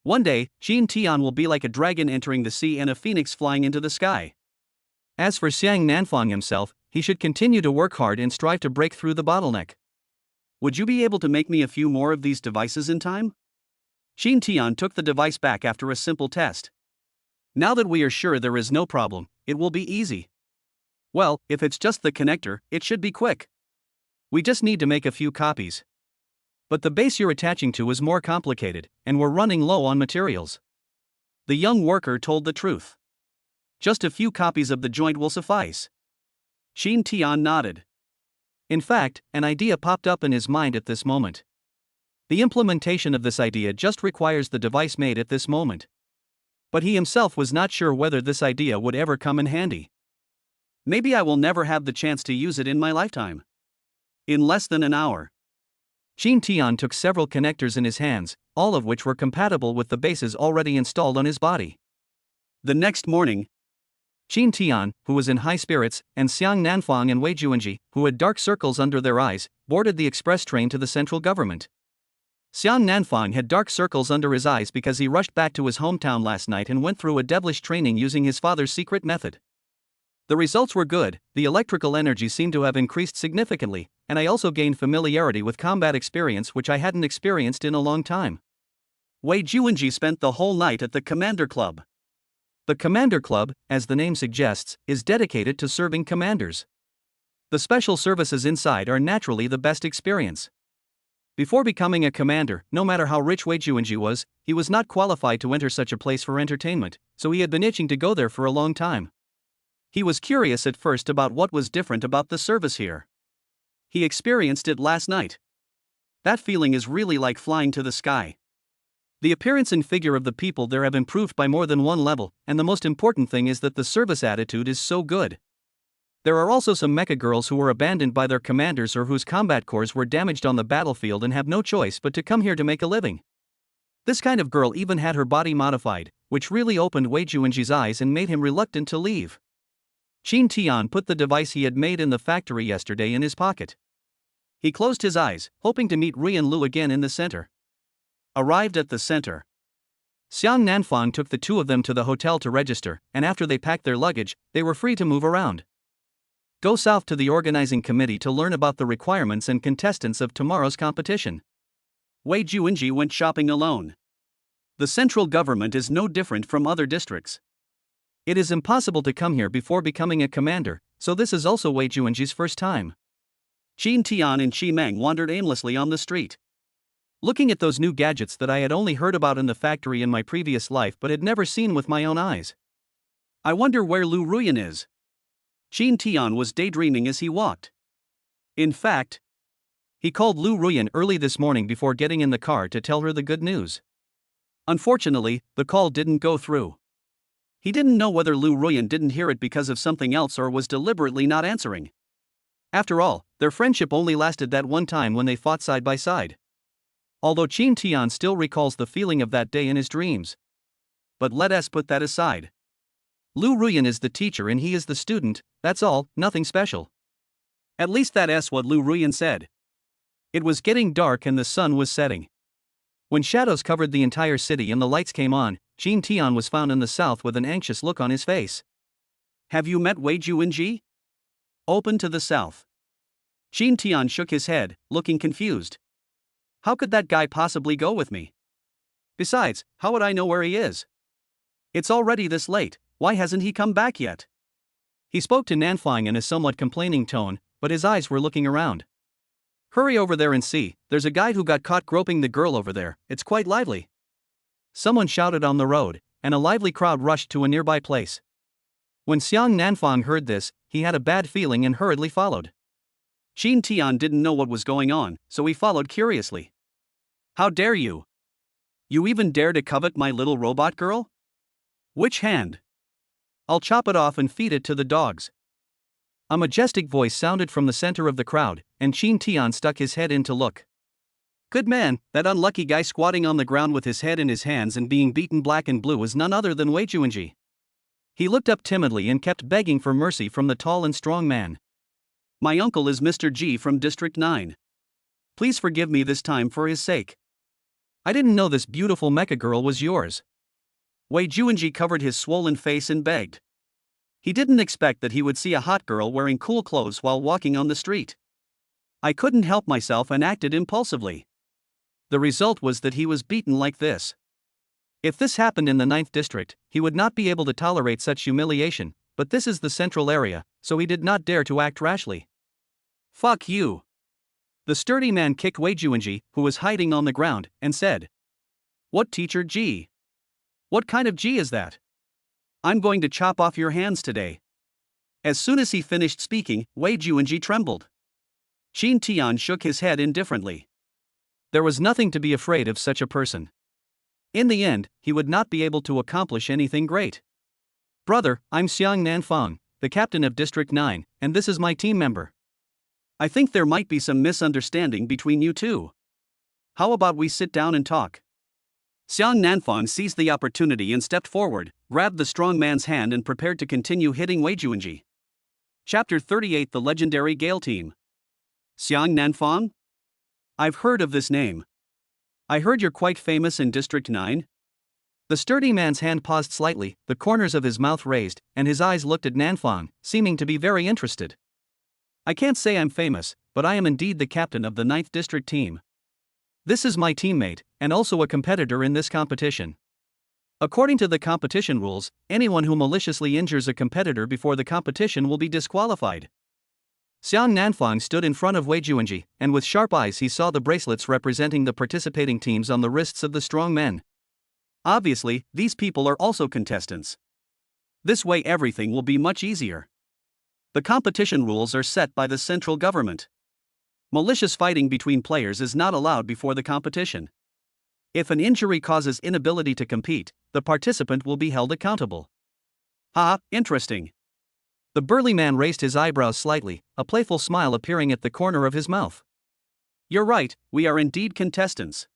One day, Qin Tian will be like a dragon entering the sea and a phoenix flying into the sky. As for Xiang Nanfang himself, he should continue to work hard and strive to break through the bottleneck. Would you be able to make me a few more of these devices in time? Qin Tian took the device back after a simple test. Now that we are sure there is no problem, it will be easy. Well, if it's just the connector, it should be quick. We just need to make a few copies. But the base you're attaching to is more complicated, and we're running low on materials. The young worker told the truth. Just a few copies of the joint will suffice. Qin Tian nodded. In fact, an idea popped up in his mind at this moment. The implementation of this idea just requires the device made at this moment. But he himself was not sure whether this idea would ever come in handy. Maybe I will never have the chance to use it in my lifetime. In less than an hour. Qin Tian took several connectors in his hands, all of which were compatible with the bases already installed on his body. The next morning, Qin Tian, who was in high spirits, and Xiang Nanfang and Wei Juanji, who had dark circles under their eyes, boarded the express train to the central government. Xiang Nanfang had dark circles under his eyes because he rushed back to his hometown last night and went through a devilish training using his father's secret method. The results were good, the electrical energy seemed to have increased significantly, and I also gained familiarity with combat experience which I hadn't experienced in a long time. Wei Juanji spent the whole night at the Commander Club. The Commander Club, as the name suggests, is dedicated to serving commanders. The special services inside are naturally the best experience. Before becoming a commander, no matter how rich Wei Juanji was, he was not qualified to enter such a place for entertainment, so he had been itching to go there for a long time. He was curious at first about what was different about the service here. He experienced it last night. That feeling is really like flying to the sky. The appearance and figure of the people there have improved by more than one level, and the most important thing is that the service attitude is so good. There are also some Mecha Girls who were abandoned by their commanders or whose combat cores were damaged on the battlefield and have no choice but to come here to make a living. This kind of girl even had her body modified, which really opened Wei Juanji's eyes and made him reluctant to leave. Qin Tian put the device he had made in the factory yesterday in his pocket. He closed his eyes, hoping to meet Ri and Lu again in the center. Arrived at the center, Xiang Nanfang took the two of them to the hotel to register, and after they packed their luggage, they were free to move around. Go south to the organizing committee to learn about the requirements and contestants of tomorrow's competition. Wei Juanji went shopping alone. The central government is no different from other districts. It is impossible to come here before becoming a commander, so this is also Wei Juanji's first time. Qin Tian and Qi Meng wandered aimlessly on the street. Looking at those new gadgets that I had only heard about in the factory in my previous life but had never seen with my own eyes. I wonder where Lu Ruyan is. Qin Tian was daydreaming as he walked. In fact, he called Lu Ruyan early this morning before getting in the car to tell her the good news. Unfortunately, the call didn't go through. He didn't know whether Lu Ruyan didn't hear it because of something else or was deliberately not answering. After all, their friendship only lasted that one time when they fought side by side. Although Qin Tian still recalls the feeling of that day in his dreams. But let us put that aside. Lu Ruyan is the teacher and he is the student, that's all, nothing special. At least that's what Lu Ruyan said. It was getting dark and the sun was setting. When shadows covered the entire city and the lights came on, Qin Tian was found in the south with an anxious look on his face. Have you met Wei Juanji? Open to the south. Qin Tian shook his head, looking confused. How could that guy possibly go with me? Besides, how would I know where he is? It's already this late, why hasn't he come back yet? He spoke to Nanfang in a somewhat complaining tone, but his eyes were looking around. Hurry over there and see, there's a guy who got caught groping the girl over there, it's quite lively. Someone shouted on the road, and a lively crowd rushed to a nearby place. When Xiang Nanfang heard this, he had a bad feeling and hurriedly followed. Shin Tian didn't know what was going on, so he followed curiously. How dare you? You even dare to covet my little robot girl? Which hand? I'll chop it off and feed it to the dogs. A majestic voice sounded from the center of the crowd, and Shin Tian stuck his head in to look. Good man, that unlucky guy squatting on the ground with his head in his hands and being beaten black and blue was none other than Wei Juanji. He looked up timidly and kept begging for mercy from the tall and strong man. My uncle is Mr. G from District 9. Please forgive me this time for his sake. I didn't know this beautiful mecha girl was yours. Wei Juanji covered his swollen face and begged. He didn't expect that he would see a hot girl wearing cool clothes while walking on the street. I couldn't help myself and acted impulsively. The result was that he was beaten like this. If this happened in the 9th district, he would not be able to tolerate such humiliation, but this is the central area, so he did not dare to act rashly. Fuck you. The sturdy man kicked Wei Juanji, who was hiding on the ground, and said. What teacher G? What kind of G is that? I'm going to chop off your hands today. As soon as he finished speaking, Wei Juanji trembled. Shin Tian shook his head indifferently. There was nothing to be afraid of such a person. In the end, he would not be able to accomplish anything great. Brother, I'm Xiang Nanfang, the captain of District 9, and this is my team member. I think there might be some misunderstanding between you two. How about we sit down and talk? Xiang Nanfang seized the opportunity and stepped forward, grabbed the strong man's hand and prepared to continue hitting Wei Juanji. Chapter 38 The Legendary Gale Team. Xiang Nanfang? I've heard of this name. I heard you're quite famous in District 9? The sturdy man's hand paused slightly, the corners of his mouth raised, and his eyes looked at Nanfang, seeming to be very interested. I can't say I'm famous, but I am indeed the captain of the 9th district team. This is my teammate, and also a competitor in this competition. According to the competition rules, anyone who maliciously injures a competitor before the competition will be disqualified. Xiang Nanfang stood in front of Wei Juanji, and with sharp eyes he saw the bracelets representing the participating teams on the wrists of the strong men. Obviously, these people are also contestants. This way everything will be much easier. The competition rules are set by the central government. Malicious fighting between players is not allowed before the competition. If an injury causes inability to compete, the participant will be held accountable. Ha, interesting. The burly man raised his eyebrows slightly, a playful smile appearing at the corner of his mouth. You're right, we are indeed contestants.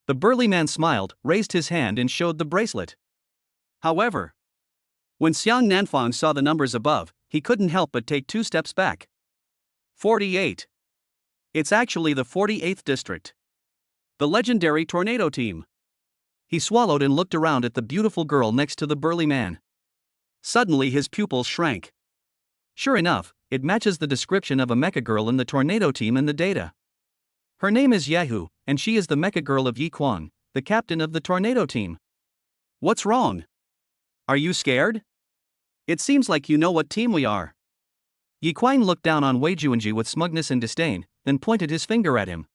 The burly man smiled, raised his hand and showed the bracelet. However, when Xiang Nanfang saw the numbers above, he couldn't help but take 2 steps back. 48. It's actually the 48th district. The legendary tornado team. He swallowed and looked around at the beautiful girl next to the burly man. Suddenly his pupils shrank. Sure enough, it matches the description of a mecha girl in the tornado team in the data. Her name is Yahoo, and she is the mecha girl of Yi Quan, the captain of the tornado team. What's wrong? Are you scared? It seems like you know what team we are. Yi Quan looked down on Wei Juanji with smugness and disdain, then pointed his finger at him.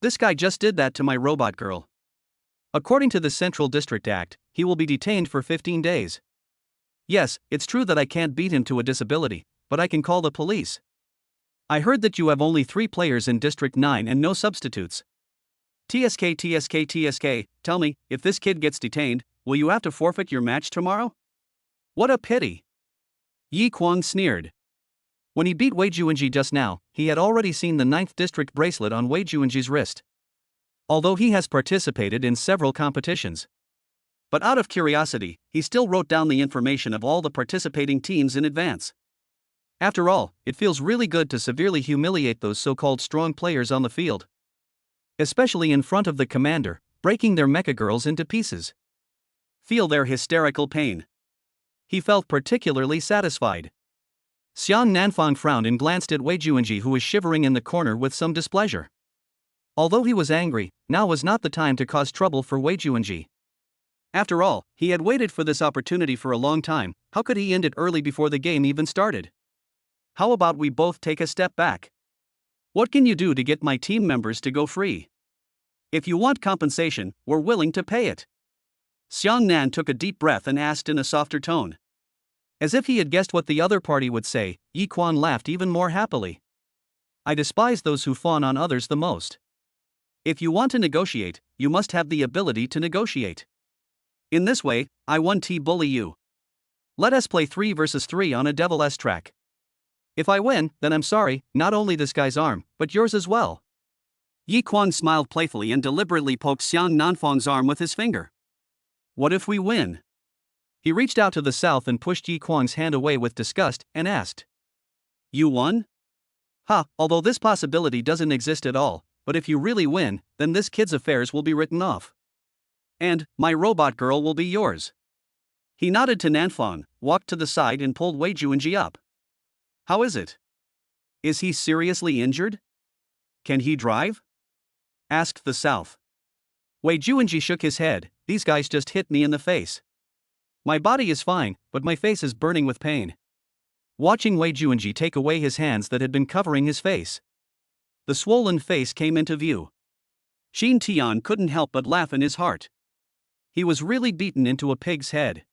This guy just did that to my robot girl. According to the Central District Act, he will be detained for 15 days. Yes, it's true that I can't beat him to a disability, but I can call the police. I heard that you have only 3 players in District 9 and no substitutes. TSK, tell me, if this kid gets detained, will you have to forfeit your match tomorrow? What a pity. Yi Quan sneered. When he beat Wei Juanji just now, he had already seen the 9th district bracelet on Wei Juanji's wrist. Although he has participated in several competitions. But out of curiosity, he still wrote down the information of all the participating teams in advance. After all, it feels really good to severely humiliate those so-called strong players on the field. Especially in front of the commander, breaking their mecha girls into pieces. Feel their hysterical pain. He felt particularly satisfied. Xiang Nanfang frowned and glanced at Wei Juanji, who was shivering in the corner with some displeasure. Although he was angry, now was not the time to cause trouble for Wei Juanji. After all, he had waited for this opportunity for a long time. How could he end it early before the game even started? How about we both take a step back? What can you do to get my team members to go free? If you want compensation, we're willing to pay it. Xiang Nan took a deep breath and asked in a softer tone. As if he had guessed what the other party would say, Yi Quan laughed even more happily. I despise those who fawn on others the most. If you want to negotiate, you must have the ability to negotiate. In this way, I won't bully you. Let us play 3 versus 3 on a Devil-esque track. If I win, then I'm sorry, not only this guy's arm, but yours as well. Yi Quan smiled playfully and deliberately poked Xiang Nanfang's arm with his finger. What if we win? He reached out to the south and pushed Yi Quang's hand away with disgust, and asked. You won? Ha, although this possibility doesn't exist at all, but if you really win, then this kid's affairs will be written off. And, my robot girl will be yours. He nodded to Nanfang, walked to the side and pulled Wei Juanji up. How is it? Is he seriously injured? Can he drive? Asked the south. Wei Juanji shook his head. These guys just hit me in the face. My body is fine, but my face is burning with pain. Watching Wei Juanji take away his hands that had been covering his face. The swollen face came into view. Xin Tian couldn't help but laugh in his heart. He was really beaten into a pig's head.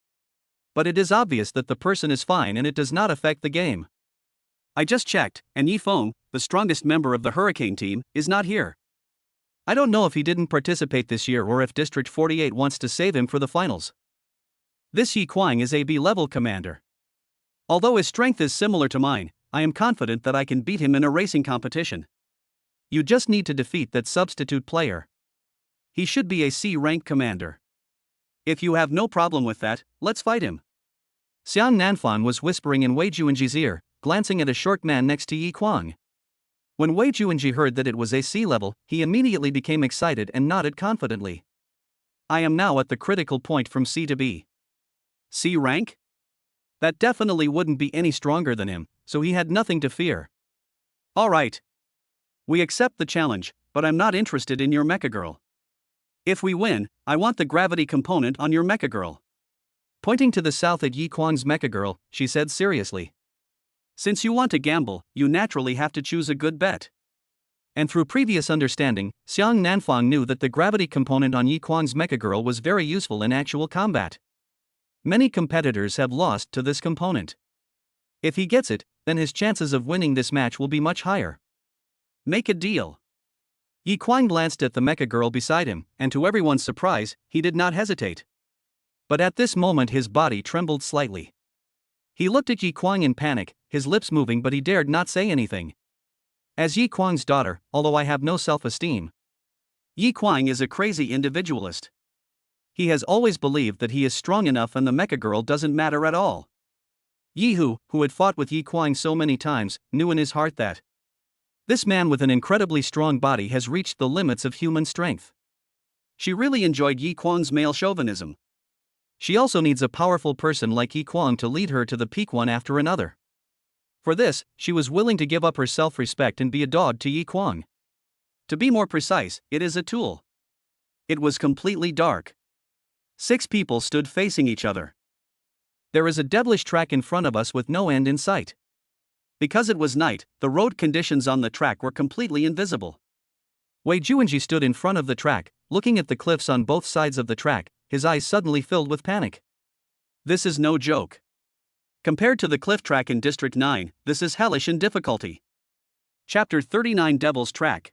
But it is obvious that the person is fine and it does not affect the game. I just checked, and Yi Feng, the strongest member of the Hurricane team, is not here. I don't know if he didn't participate this year or if District 48 wants to save him for the finals. This Yi Quang is a B-level commander. Although his strength is similar to mine, I am confident that I can beat him in a racing competition. You just need to defeat that substitute player. He should be a C-rank commander. If you have no problem with that, let's fight him. Xiang Nanfang was whispering in Wei Juanji's ear, glancing at a short man next to Yi Quang. When Wei Juanji heard that it was a C-level, he immediately became excited and nodded confidently. I am now at the critical point from C to B. C rank? That definitely wouldn't be any stronger than him, so he had nothing to fear. Alright. We accept the challenge, but I'm not interested in your Mecha Girl. If we win, I want the gravity component on your Mecha Girl. Pointing to the south at Yi Quang's Mecha Girl, she said seriously. Since you want to gamble, you naturally have to choose a good bet. And through previous understanding, Xiang Nanfang knew that the gravity component on Yi Quang's Mecha Girl was very useful in actual combat. Many competitors have lost to this component. If he gets it, then his chances of winning this match will be much higher. Make a deal. Yi Quang glanced at the Mecha Girl beside him, and to everyone's surprise, he did not hesitate. But at this moment his body trembled slightly. He looked at Yi Quang in panic, his lips moving, but he dared not say anything. As Yi Quang's daughter, although I have no self-esteem. Yi Quang is a crazy individualist. He has always believed that he is strong enough and the Mecha Girl doesn't matter at all. Yi Hu, who had fought with Yi Quang so many times, knew in his heart that this man with an incredibly strong body has reached the limits of human strength. She really enjoyed Yi Quang's male chauvinism. She also needs a powerful person like Yi Quang to lead her to the peak one after another. For this, she was willing to give up her self-respect and be a dog to Yi Quang. To be more precise, it is a tool. It was completely dark. 6 people stood facing each other. There is a devilish track in front of us with no end in sight. Because it was night, the road conditions on the track were completely invisible. Wei Juanji stood in front of the track, looking at the cliffs on both sides of the track, his eyes suddenly filled with panic. This is no joke. Compared to the cliff track in District 9, this is hellish in difficulty. Chapter 39 Devil's Track.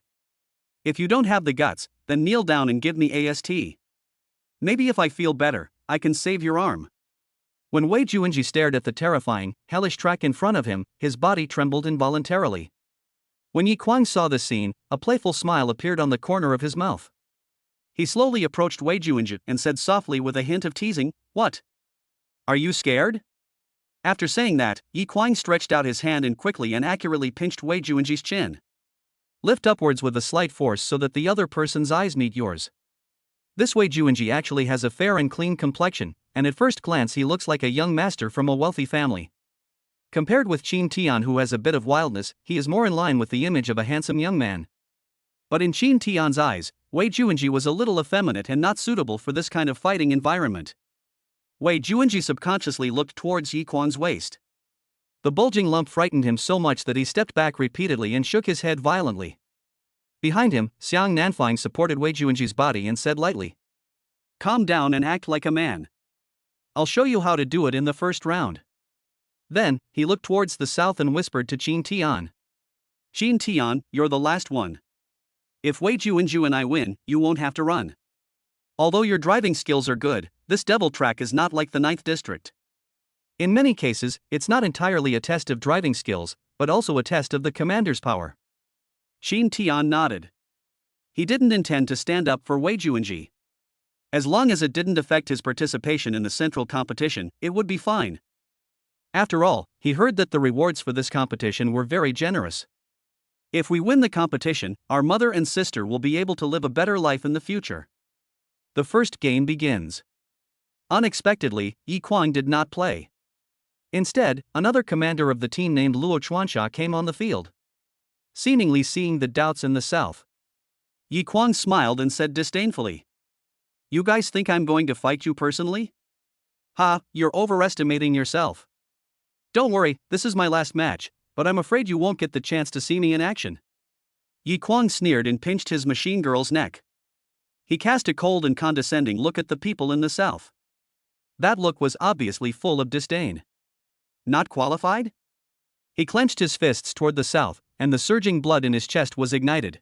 If you don't have the guts, then kneel down and give me AST. Maybe if I feel better, I can save your arm. When Wei Juanji stared at the terrifying, hellish track in front of him, his body trembled involuntarily. When Yi Quang saw this scene, a playful smile appeared on the corner of his mouth. He slowly approached Wei Juanji and said softly with a hint of teasing, "What? Are you scared?" After saying that, Yi Quang stretched out his hand and quickly and accurately pinched Wei Juanji's chin. Lift upwards with a slight force so that the other person's eyes meet yours. This Wei Juanji actually has a fair and clean complexion, and at first glance he looks like a young master from a wealthy family. Compared with Qin Tian, who has a bit of wildness, he is more in line with the image of a handsome young man. But in Qin Tian's eyes, Wei Juanji was a little effeminate and not suitable for this kind of fighting environment. Wei Juanji subconsciously looked towards Yi Quang's waist. The bulging lump frightened him so much that he stepped back repeatedly and shook his head violently. Behind him, Xiang Nanfang supported Wei Juanji's body and said lightly, "Calm down and act like a man. I'll show you how to do it in the first round." Then, he looked towards the south and whispered to Qin Tian. Qin Tian, you're the last one. If Wei Juanju and I win, you won't have to run. Although your driving skills are good, this devil track is not like the 9th district. In many cases, it's not entirely a test of driving skills, but also a test of the commander's power. Qin Tian nodded. He didn't intend to stand up for Wei Juanji. As long as it didn't affect his participation in the central competition, it would be fine. After all, he heard that the rewards for this competition were very generous. If we win the competition, our mother and sister will be able to live a better life in the future. The first game begins. Unexpectedly, Yi Kuang did not play. Instead, another commander of the team named Luo Chuansha came on the field. Seemingly seeing the doubts in the south, Yi Kuang smiled and said disdainfully, "You guys think I'm going to fight you personally? Ha, you're overestimating yourself. Don't worry, this is my last match, but I'm afraid you won't get the chance to see me in action." Yi Kuang sneered and pinched his machine girl's neck. He cast a cold and condescending look at the people in the south. That look was obviously full of disdain. Not qualified? He clenched his fists toward the south, and the surging blood in his chest was ignited.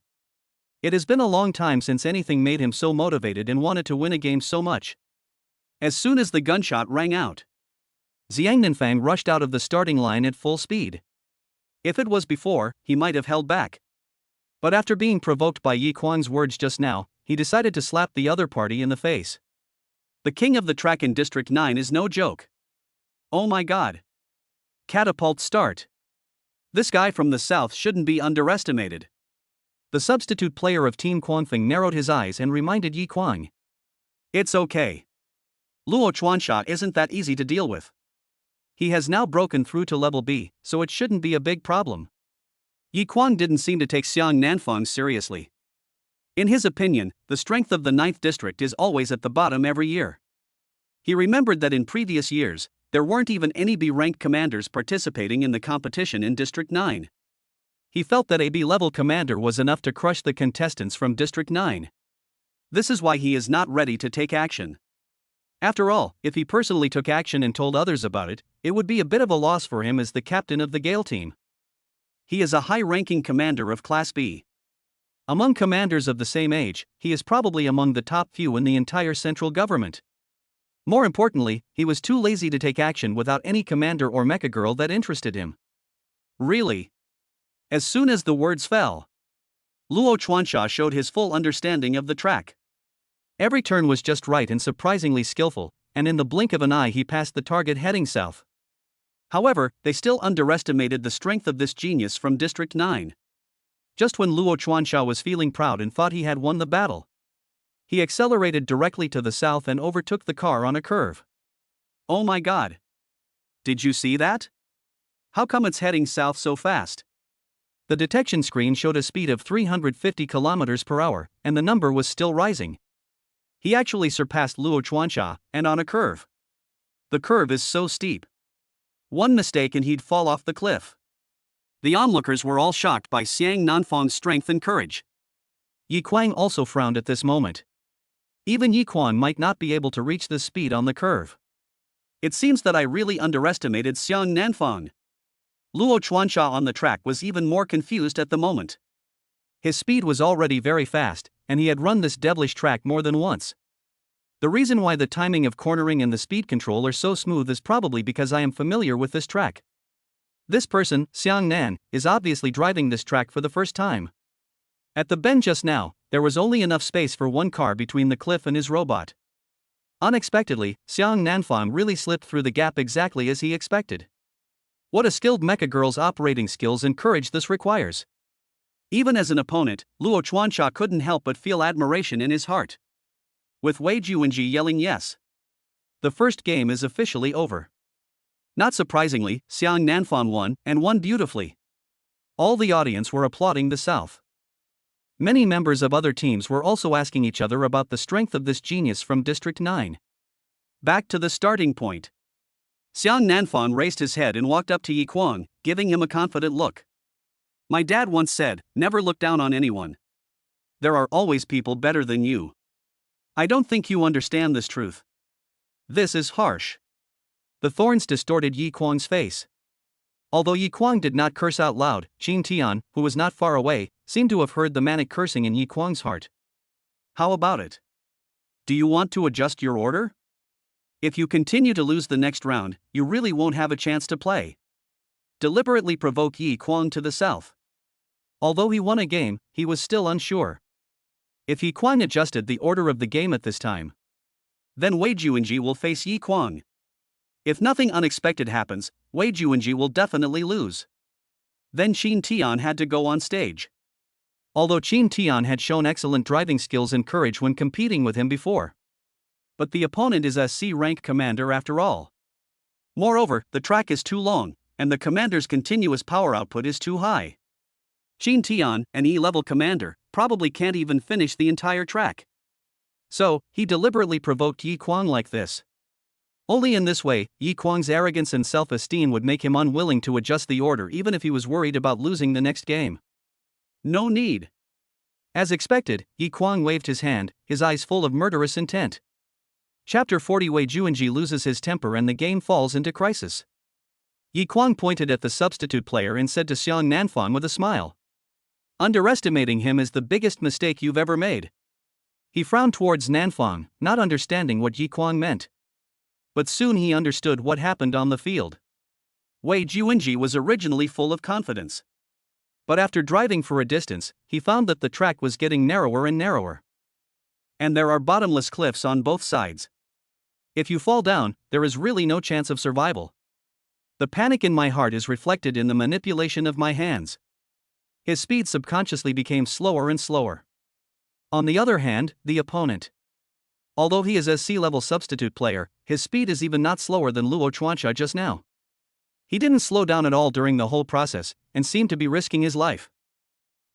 It has been a long time since anything made him so motivated and wanted to win a game so much. As soon as the gunshot rang out, Xiang Ninfang rushed out of the starting line at full speed. If it was before, he might have held back. But after being provoked by Yi Kuang's words just now, he decided to slap the other party in the face. The king of the track in District 9 is no joke. Oh my god. Catapult start. This guy from the south shouldn't be underestimated. The substitute player of Team Quanfeng narrowed his eyes and reminded Yi Kuang. It's okay. Luo Chuansha isn't that easy to deal with. He has now broken through to level B, so it shouldn't be a big problem. Yi Kuang didn't seem to take Xiang Nanfang seriously. In his opinion, the strength of the 9th district is always at the bottom every year. He remembered that in previous years, there weren't even any B-ranked commanders participating in the competition in District 9. He felt that a B-level commander was enough to crush the contestants from District 9. This is why he is not ready to take action. After all, if he personally took action and told others about it, it would be a bit of a loss for him as the captain of the Gale team. He is a high-ranking commander of Class B. Among commanders of the same age, he is probably among the top few in the entire central government. More importantly, he was too lazy to take action without any commander or mecha girl that interested him. Really? As soon as the words fell, Luo Chuansha showed his full understanding of the track. Every turn was just right and surprisingly skillful, and in the blink of an eye he passed the target heading south. However, they still underestimated the strength of this genius from District 9. Just when Luo Chuansha was feeling proud and thought he had won the battle, he accelerated directly to the south and overtook the car on a curve. Oh my god! Did you see that? How come it's heading south so fast? The detection screen showed a speed of 350 km per hour, and the number was still rising. He actually surpassed Luo Chuansha, and on a curve. The curve is so steep. One mistake and he'd fall off the cliff. The onlookers were all shocked by Xiang Nanfang's strength and courage. Yi Kuang also frowned at this moment. Even Yi Kuang might not be able to reach this speed on the curve. It seems that I really underestimated Xiang Nanfang. Luo Chuansha on the track was even more confused at the moment. His speed was already very fast, and he had run this devilish track more than once. The reason why the timing of cornering and the speed control are so smooth is probably because I am familiar with this track. This person, Xiang Nan, is obviously driving this track for the first time. At the bend just now, there was only enough space for one car between the cliff and his robot. Unexpectedly, Xiang Nanfang really slipped through the gap exactly as he expected. What a skilled Mecha Girl's operating skills and courage this requires. Even as an opponent, Luo Chuansha couldn't help but feel admiration in his heart. With Wei Juanji yelling yes, the first game is officially over. Not surprisingly, Xiang Nanfang won, and won beautifully. All the audience were applauding the South. Many members of other teams were also asking each other about the strength of this genius from District 9. Back to the starting point. Xiang Nanfang raised his head and walked up to Yi Kuang, giving him a confident look. My dad once said, never look down on anyone. There are always people better than you. I don't think you understand this truth. This is harsh. The thorns distorted Yi Kuang's face. Although Yi Kuang did not curse out loud, Qin Tian, who was not far away, seemed to have heard the manic cursing in Yi Kuang's heart. How about it? Do you want to adjust your order? If you continue to lose the next round, you really won't have a chance to play. Deliberately provoke Yi Kuang to the south. Although he won a game, he was still unsure. If Yi Kuang adjusted the order of the game at this time, then Wei Juanji will face Yi Kuang. If nothing unexpected happens, Wei Juanji will definitely lose. Then Qin Tian had to go on stage. Although Qin Tian had shown excellent driving skills and courage when competing with him before. But the opponent is a C-rank commander after all. Moreover, the track is too long, and the commander's continuous power output is too high. Qin Tian, an E-level commander, probably can't even finish the entire track. So, he deliberately provoked Yi Kuang like this. Only in this way, Yi Kuang's arrogance and self-esteem would make him unwilling to adjust the order even if he was worried about losing the next game. No need. As expected, Yi Kuang waved his hand, his eyes full of murderous intent. Chapter 40 Wei Juanji loses his temper and the game falls into crisis. Yi Kuang pointed at the substitute player and said to Xiang Nanfang with a smile. Underestimating him is the biggest mistake you've ever made. He frowned towards Nanfang, not understanding what Yi Kuang meant. But soon he understood what happened on the field. Wei Juanji was originally full of confidence. But after driving for a distance, he found that the track was getting narrower and narrower. And there are bottomless cliffs on both sides. If you fall down, there is really no chance of survival. The panic in my heart is reflected in the manipulation of my hands. His speed subconsciously became slower and slower. On the other hand, the opponent. Although he is a C-level substitute player, his speed is even not slower than Luo Chuanxia just now. He didn't slow down at all during the whole process, and seemed to be risking his life.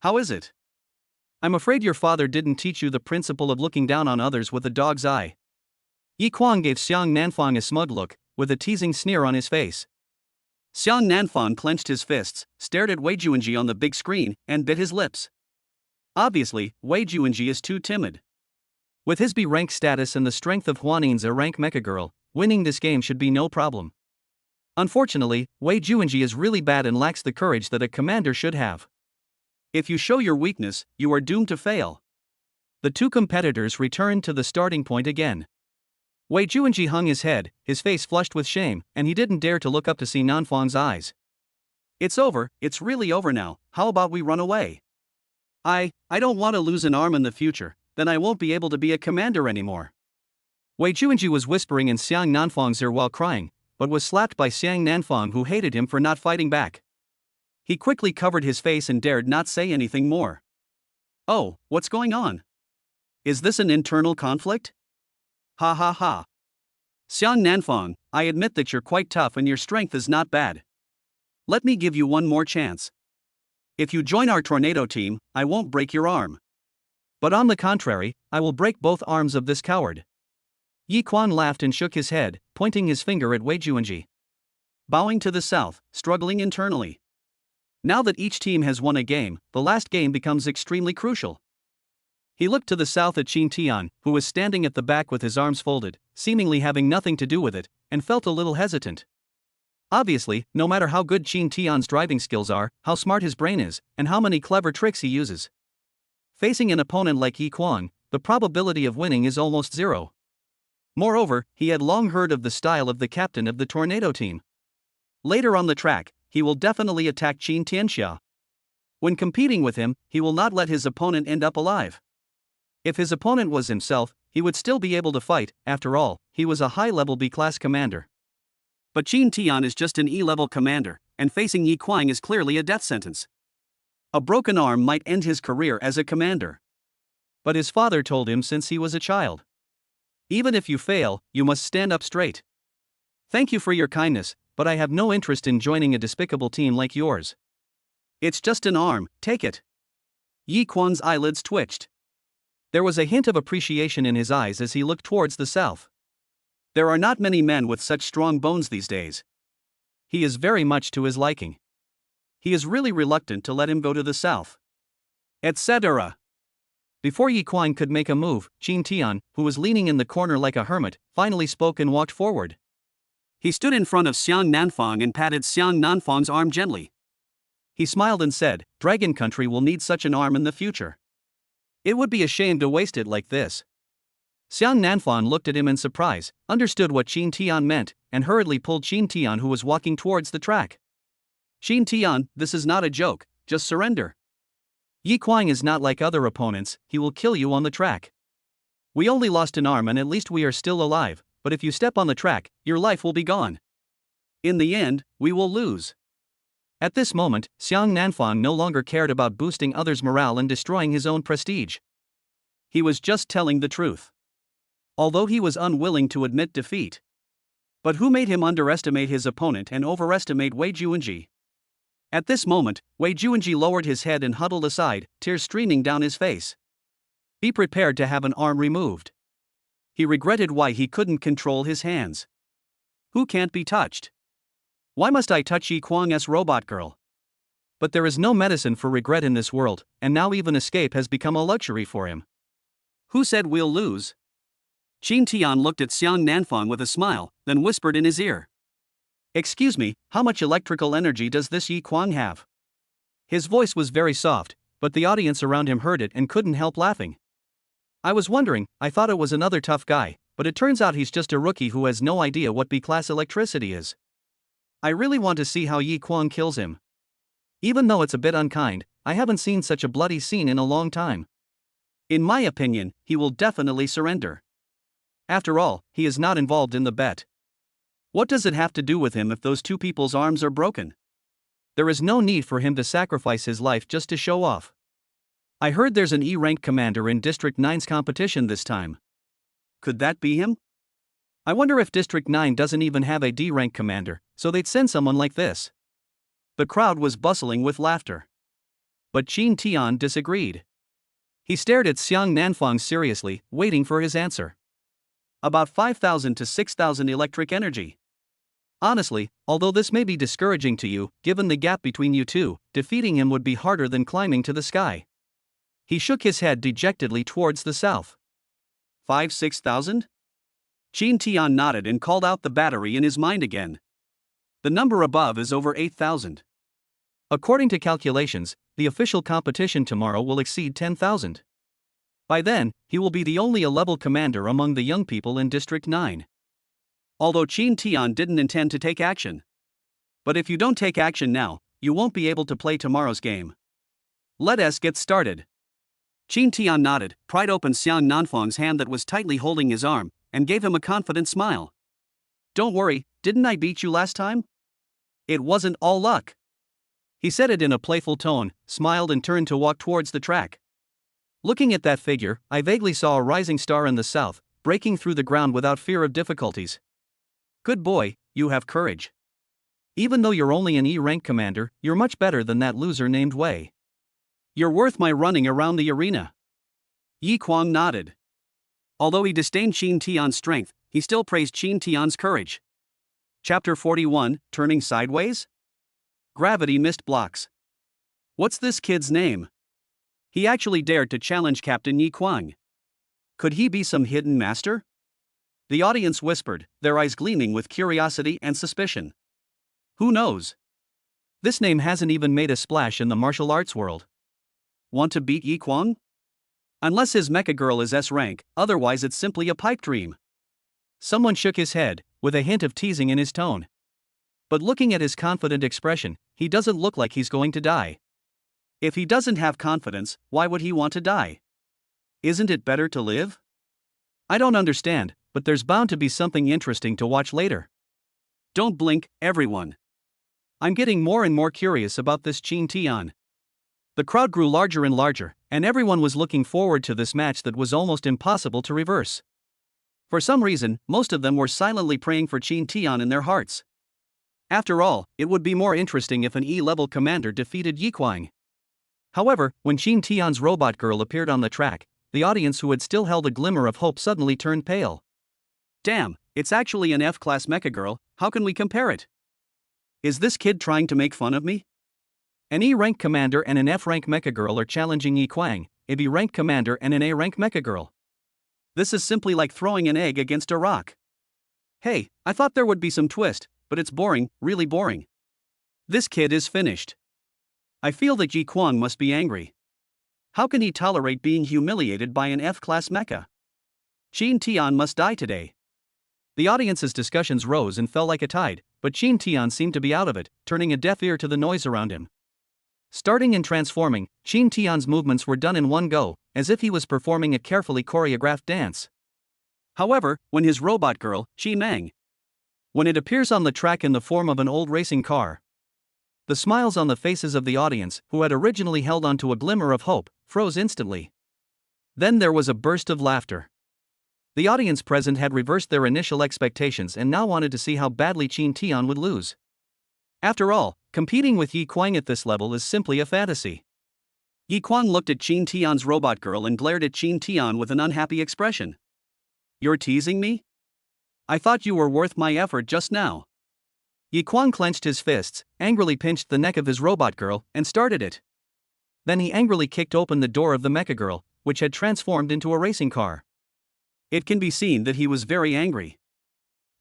How is it? I'm afraid your father didn't teach you the principle of looking down on others with a dog's eye. Yi Kuang gave Xiang Nanfang a smug look, with a teasing sneer on his face. Xiang Nanfang clenched his fists, stared at Wei Juanji on the big screen, and bit his lips. Obviously, Wei Juanji is too timid. With his B-rank status and the strength of Huanin's A-rank Mecha Girl, winning this game should be no problem. Unfortunately, Wei Juanji is really bad and lacks the courage that a commander should have. If you show your weakness, you are doomed to fail. The two competitors returned to the starting point again. Wei Juanji hung his head, his face flushed with shame, and he didn't dare to look up to see Nanfang's eyes. It's over, it's really over now, how about we run away? I don't want to lose an arm in the future, then I won't be able to be a commander anymore. Wei Juanji was whispering in Xiang Nanfang's ear while crying, but was slapped by Xiang Nanfang, who hated him for not fighting back. He quickly covered his face and dared not say anything more. Oh, what's going on? Is this an internal conflict? Ha ha ha. Xiang Nanfang, I admit that you're quite tough and your strength is not bad. Let me give you one more chance. If you join our tornado team, I won't break your arm. But on the contrary, I will break both arms of this coward. Yi Kuang laughed and shook his head, pointing his finger at Wei Juanji. Bowing to the south, struggling internally. Now that each team has won a game, the last game becomes extremely crucial. He looked to the south at Qin Tian, who was standing at the back with his arms folded, seemingly having nothing to do with it, and felt a little hesitant. Obviously, no matter how good Qin Tian's driving skills are, how smart his brain is, and how many clever tricks he uses, facing an opponent like Yi Kuang, the probability of winning is almost zero. Moreover, he had long heard of the style of the captain of the tornado team. Later on the track, he will definitely attack Qin Tianxia. When competing with him, he will not let his opponent end up alive. If his opponent was himself, he would still be able to fight. After all, he was a high-level B-class commander. But Qin Tian is just an E-level commander, and facing Yi Kuang is clearly a death sentence. A broken arm might end his career as a commander. But his father told him since he was a child. Even if you fail, you must stand up straight. Thank you for your kindness, but I have no interest in joining a despicable team like yours. It's just an arm, take it. Yi Kuang's eyelids twitched. There was a hint of appreciation in his eyes as he looked towards the south. There are not many men with such strong bones these days. He is very much to his liking. He is really reluctant to let him go to the south. Etc. Before Yi Kuang could make a move, Qin Tian, who was leaning in the corner like a hermit, finally spoke and walked forward. He stood in front of Xiang Nanfang and patted Xiang Nanfang's arm gently. He smiled and said, "Dragon Country will need such an arm in the future. It would be a shame to waste it like this." Xiang Nanfang looked at him in surprise, understood what Qin Tian meant, and hurriedly pulled Qin Tian, who was walking towards the track. "Qin Tian, this is not a joke, just surrender. Yi Kuang is not like other opponents, he will kill you on the track. We only lost an arm and at least we are still alive, but if you step on the track, your life will be gone. In the end, we will lose." At this moment, Xiang Nanfang no longer cared about boosting others' morale and destroying his own prestige. He was just telling the truth. Although he was unwilling to admit defeat. But who made him underestimate his opponent and overestimate Wei Juanji? At this moment, Wei Juanji lowered his head and huddled aside, tears streaming down his face. He prepared to have an arm removed. He regretted why he couldn't control his hands. Who can't be touched? Why must I touch Yi Kuang's robot girl? But there is no medicine for regret in this world, and now even escape has become a luxury for him. Who said we'll lose? Qin Tian looked at Xiang Nanfang with a smile, then whispered in his ear. "Excuse me, how much electrical energy does this Yi Kuang have?" His voice was very soft, but the audience around him heard it and couldn't help laughing. "I was wondering, I thought it was another tough guy, but it turns out he's just a rookie who has no idea what B-class electricity is. I really want to see how Yi Kuang kills him. Even though it's a bit unkind, I haven't seen such a bloody scene in a long time. In my opinion, he will definitely surrender. After all, he is not involved in the bet. What does it have to do with him if those two people's arms are broken? There is no need for him to sacrifice his life just to show off. I heard there's an E-rank commander in District 9's competition this time. Could that be him? I wonder if District 9 doesn't even have a D-rank commander, so they'd send someone like this." The crowd was bustling with laughter. But Qin Tian disagreed. He stared at Xiang Nanfang seriously, waiting for his answer. "About 5,000 to 6,000 electric energy. Honestly, although this may be discouraging to you, given the gap between you two, defeating him would be harder than climbing to the sky." He shook his head dejectedly towards the south. 5-6,000? Qin Tian nodded and called out the battery in his mind again. The number above is over 8,000. According to calculations, the official competition tomorrow will exceed 10,000. By then, he will be the only A-level commander among the young people in District 9. Although Qin Tian didn't intend to take action. But if you don't take action now, you won't be able to play tomorrow's game. Let us get started. Qin Tian nodded, pried open Xiang Nanfang's hand that was tightly holding his arm, and gave him a confident smile. "Don't worry, didn't I beat you last time? It wasn't all luck." He said it in a playful tone, smiled and turned to walk towards the track. Looking at that figure, I vaguely saw a rising star in the south, breaking through the ground without fear of difficulties. Good boy, you have courage. Even though you're only an E-rank commander, you're much better than that loser named Wei. You're worth my running around the arena. Yi Kuang nodded. Although he disdained Qin Tian's strength, he still praised Qin Tian's courage. Chapter 41, Turning Sideways? Gravity missed blocks. What's this kid's name? He actually dared to challenge Captain Yi Kuang. Could he be some hidden master? The audience whispered, their eyes gleaming with curiosity and suspicion. Who knows? This name hasn't even made a splash in the martial arts world. Want to beat Yi Kuang? Unless his Mecha Girl is S-rank, otherwise it's simply a pipe dream. Someone shook his head, with a hint of teasing in his tone. But looking at his confident expression, he doesn't look like he's going to die. If he doesn't have confidence, why would he want to die? Isn't it better to live? I don't understand, but there's bound to be something interesting to watch later. Don't blink, everyone. I'm getting more and more curious about this Qin Tian. The crowd grew larger and larger, and everyone was looking forward to this match that was almost impossible to reverse. For some reason, most of them were silently praying for Qin Tian in their hearts. After all, it would be more interesting if an E-level commander defeated Yi Kuang. However, when Qin Tian's robot girl appeared on the track, the audience who had still held a glimmer of hope suddenly turned pale. Damn, it's actually an F-class Mecha Girl, how can we compare it? Is this kid trying to make fun of me? An E-rank commander and an F-rank Mecha Girl are challenging Yi Kuang, a B-rank commander and an A-rank Mecha Girl. This is simply like throwing an egg against a rock. Hey, I thought there would be some twist, but it's boring, really boring. This kid is finished. I feel that Yi Kwang must be angry. How can he tolerate being humiliated by an F-class mecha? Qin Tian must die today. The audience's discussions rose and fell like a tide, but Qin Tian seemed to be out of it, turning a deaf ear to the noise around him. Starting and transforming, Qin Tian's movements were done in one go, as if he was performing a carefully choreographed dance. However, when his robot girl, Qi Meng, when it appears on the track in the form of an old racing car, the smiles on the faces of the audience, who had originally held on to a glimmer of hope, froze instantly. Then there was a burst of laughter. The audience present had reversed their initial expectations and now wanted to see how badly Qin Tian would lose. After all, competing with Yi Kwang at this level is simply a fantasy. Yi Kwang looked at Qin Tian's robot girl and glared at Qin Tian with an unhappy expression. You're teasing me? I thought you were worth my effort just now. Yi Kwang clenched his fists, angrily pinched the neck of his robot girl, and started it. Then he angrily kicked open the door of the Mecha Girl, which had transformed into a racing car. It can be seen that he was very angry.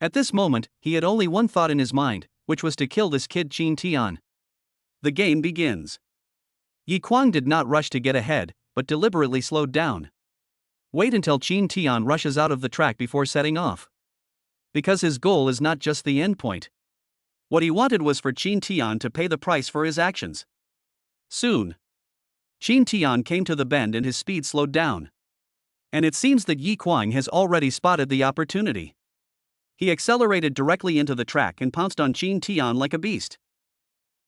At this moment, he had only one thought in his mind, which was to kill this kid Qin Tian. The game begins. Yi Kwang did not rush to get ahead, but deliberately slowed down. Wait until Qin Tian rushes out of the track before setting off. Because his goal is not just the end point. What he wanted was for Qin Tian to pay the price for his actions. Soon, Qin Tian came to the bend and his speed slowed down. And it seems that Yi Kwang has already spotted the opportunity. He accelerated directly into the track and pounced on Qin Tian like a beast.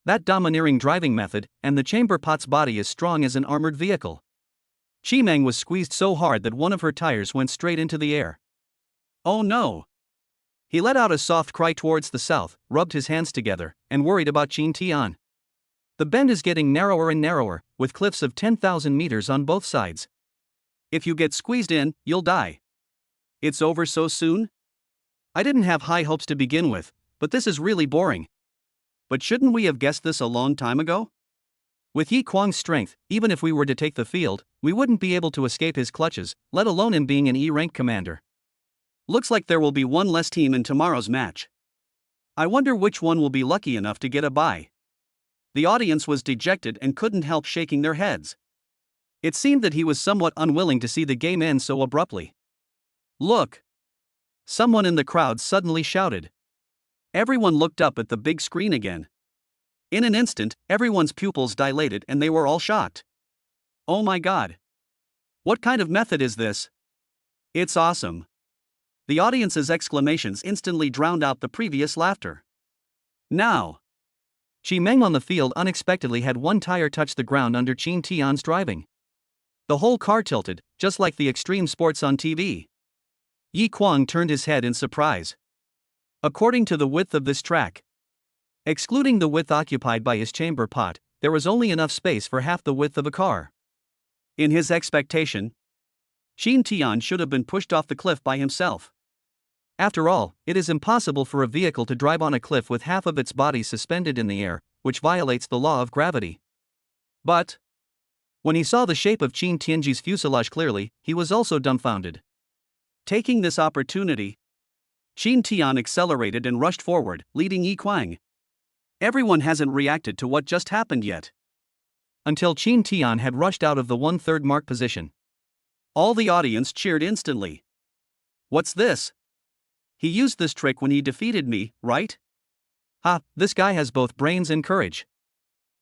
That domineering driving method, and the chamber pot's body as strong as an armored vehicle. Qi Meng was squeezed so hard that one of her tires went straight into the air. Oh no! He let out a soft cry towards the south, rubbed his hands together, and worried about Qin Tian. The bend is getting narrower and narrower, with cliffs of 10,000 meters on both sides. If you get squeezed in, you'll die. It's over so soon? I didn't have high hopes to begin with, but this is really boring. But shouldn't we have guessed this a long time ago? With Yi Kwang's strength, even if we were to take the field, we wouldn't be able to escape his clutches, let alone him being an E-rank commander. Looks like there will be one less team in tomorrow's match. I wonder which one will be lucky enough to get a bye. The audience was dejected and couldn't help shaking their heads. It seemed that he was somewhat unwilling to see the game end so abruptly. Look! Someone in the crowd suddenly shouted. Everyone looked up at the big screen again. In an instant, everyone's pupils dilated and they were all shocked. Oh my god! What kind of method is this? It's awesome! The audience's exclamations instantly drowned out the previous laughter. Now! Qi Meng on the field unexpectedly had one tire touch the ground under Qin Tian's driving. The whole car tilted, just like the extreme sports on TV. Yi Kwang turned his head in surprise. According to the width of this track, excluding the width occupied by his chamber pot, there was only enough space for half the width of a car. In his expectation, Qin Tian should have been pushed off the cliff by himself. After all, it is impossible for a vehicle to drive on a cliff with half of its body suspended in the air, which violates the law of gravity. But when he saw the shape of Qin Tianji's fuselage clearly, he was also dumbfounded. Taking this opportunity, Qin Tian accelerated and rushed forward, leading Yi Kwang. Everyone hasn't reacted to what just happened yet. Until Qin Tian had rushed out of the 1/3 mark position. All the audience cheered instantly. What's this? He used this trick when he defeated me, right? Ha, this guy has both brains and courage.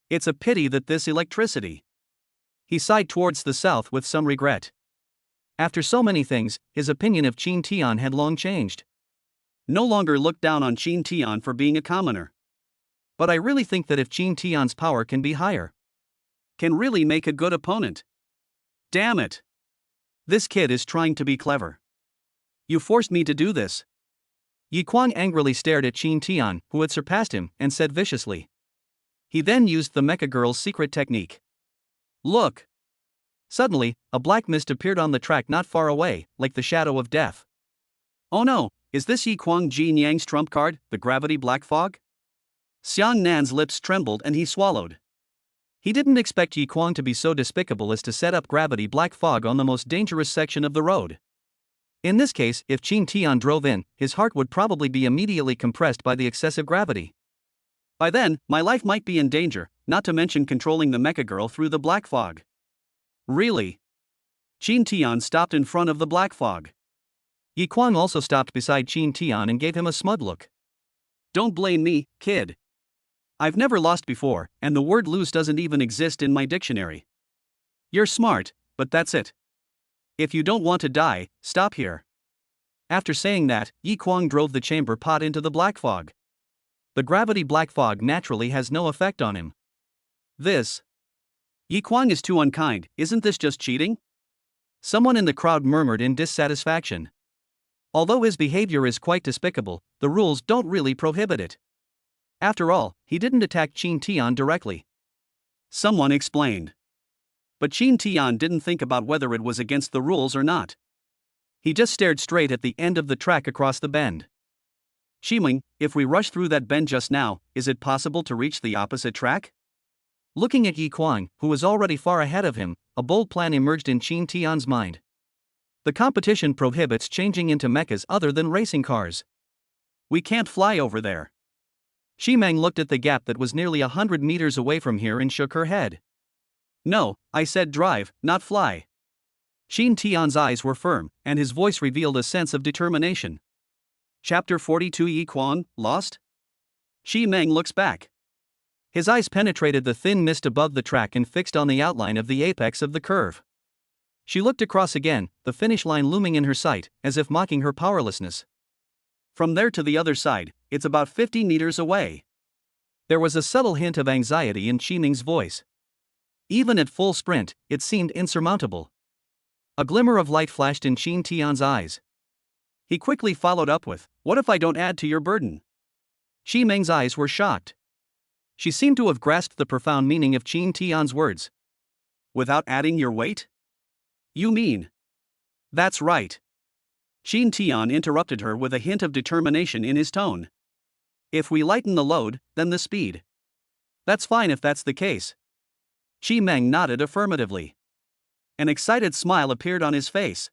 It's a pity that this electricity. He sighed towards the south with some regret. After so many things, his opinion of Qin Tian had long changed. No longer looked down on Qin Tian for being a commoner. But I really think that if Qin Tian's power can be higher, can really make a good opponent. Damn it! This kid is trying to be clever. You forced me to do this. Yi Kwang angrily stared at Qin Tian, who had surpassed him, and said viciously. He then used the Mecha Girls' secret technique. Look! Suddenly, a black mist appeared on the track not far away, like the shadow of death. Oh no, is this Yi Kwang Jin Yang's trump card, the gravity black fog? Xiang Nan's lips trembled and he swallowed. He didn't expect Yi Kwang to be so despicable as to set up gravity black fog on the most dangerous section of the road. In this case, if Qin Tian drove in, his heart would probably be immediately compressed by the excessive gravity. By then, my life might be in danger, not to mention controlling the Mecha Girl through the black fog. Really? Qin Tian stopped in front of the black fog. Yi Kuang also stopped beside Qin Tian and gave him a smug look. Don't blame me, kid. I've never lost before, and the word lose doesn't even exist in my dictionary. You're smart, but that's it. If you don't want to die, stop here. After saying that, Yi Kuang drove the chamber pot into the black fog. The gravity black fog naturally has no effect on him. Yi Kuang is too unkind, isn't this just cheating? Someone in the crowd murmured in dissatisfaction. Although his behavior is quite despicable, the rules don't really prohibit it. After all, he didn't attack Qin Tian directly. Someone explained. But Qin Tian didn't think about whether it was against the rules or not. He just stared straight at the end of the track across the bend. Shimeng, if we rush through that bend just now, is it possible to reach the opposite track? Looking at Yi Kuang, who was already far ahead of him, a bold plan emerged in Qin Tian's mind. The competition prohibits changing into mechas other than racing cars. We can't fly over there. Shimeng looked at the gap that was nearly 100 meters away from here and shook her head. No, I said drive, not fly. Qin Tian's eyes were firm, and his voice revealed a sense of determination. Chapter 42 Yi Kuang, lost? Shimeng looks back. His eyes penetrated the thin mist above the track and fixed on the outline of the apex of the curve. She looked across again, the finish line looming in her sight, as if mocking her powerlessness. From there to the other side, it's about 50 meters away. There was a subtle hint of anxiety in Shimeng's voice. Even at full sprint, it seemed insurmountable. A glimmer of light flashed in Qin Tian's eyes. He quickly followed up with, "What if I don't add to your burden?" Shimeng's eyes were shocked. She seemed to have grasped the profound meaning of Qin Tian's words. Without adding your weight? You mean? That's right. Qin Tian interrupted her with a hint of determination in his tone. If we lighten the load, then the speed. That's fine if that's the case. Shimeng nodded affirmatively. An excited smile appeared on his face.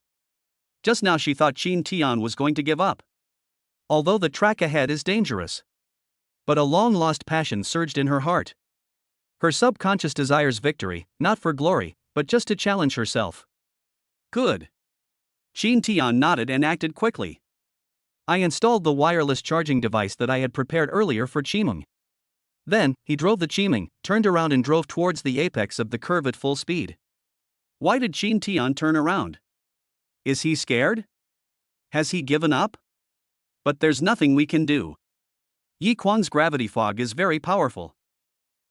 Just now she thought Qin Tian was going to give up. Although the track ahead is dangerous. But a long-lost passion surged in her heart. Her subconscious desires victory, not for glory, but just to challenge herself. Good. Qin Tian nodded and acted quickly. I installed the wireless charging device that I had prepared earlier for Shimeng. Then, he drove the Qimeng, turned around and drove towards the apex of the curve at full speed. Why did Qin Tian turn around? Is he scared? Has he given up? But there's nothing we can do. Yi Kuang's gravity fog is very powerful.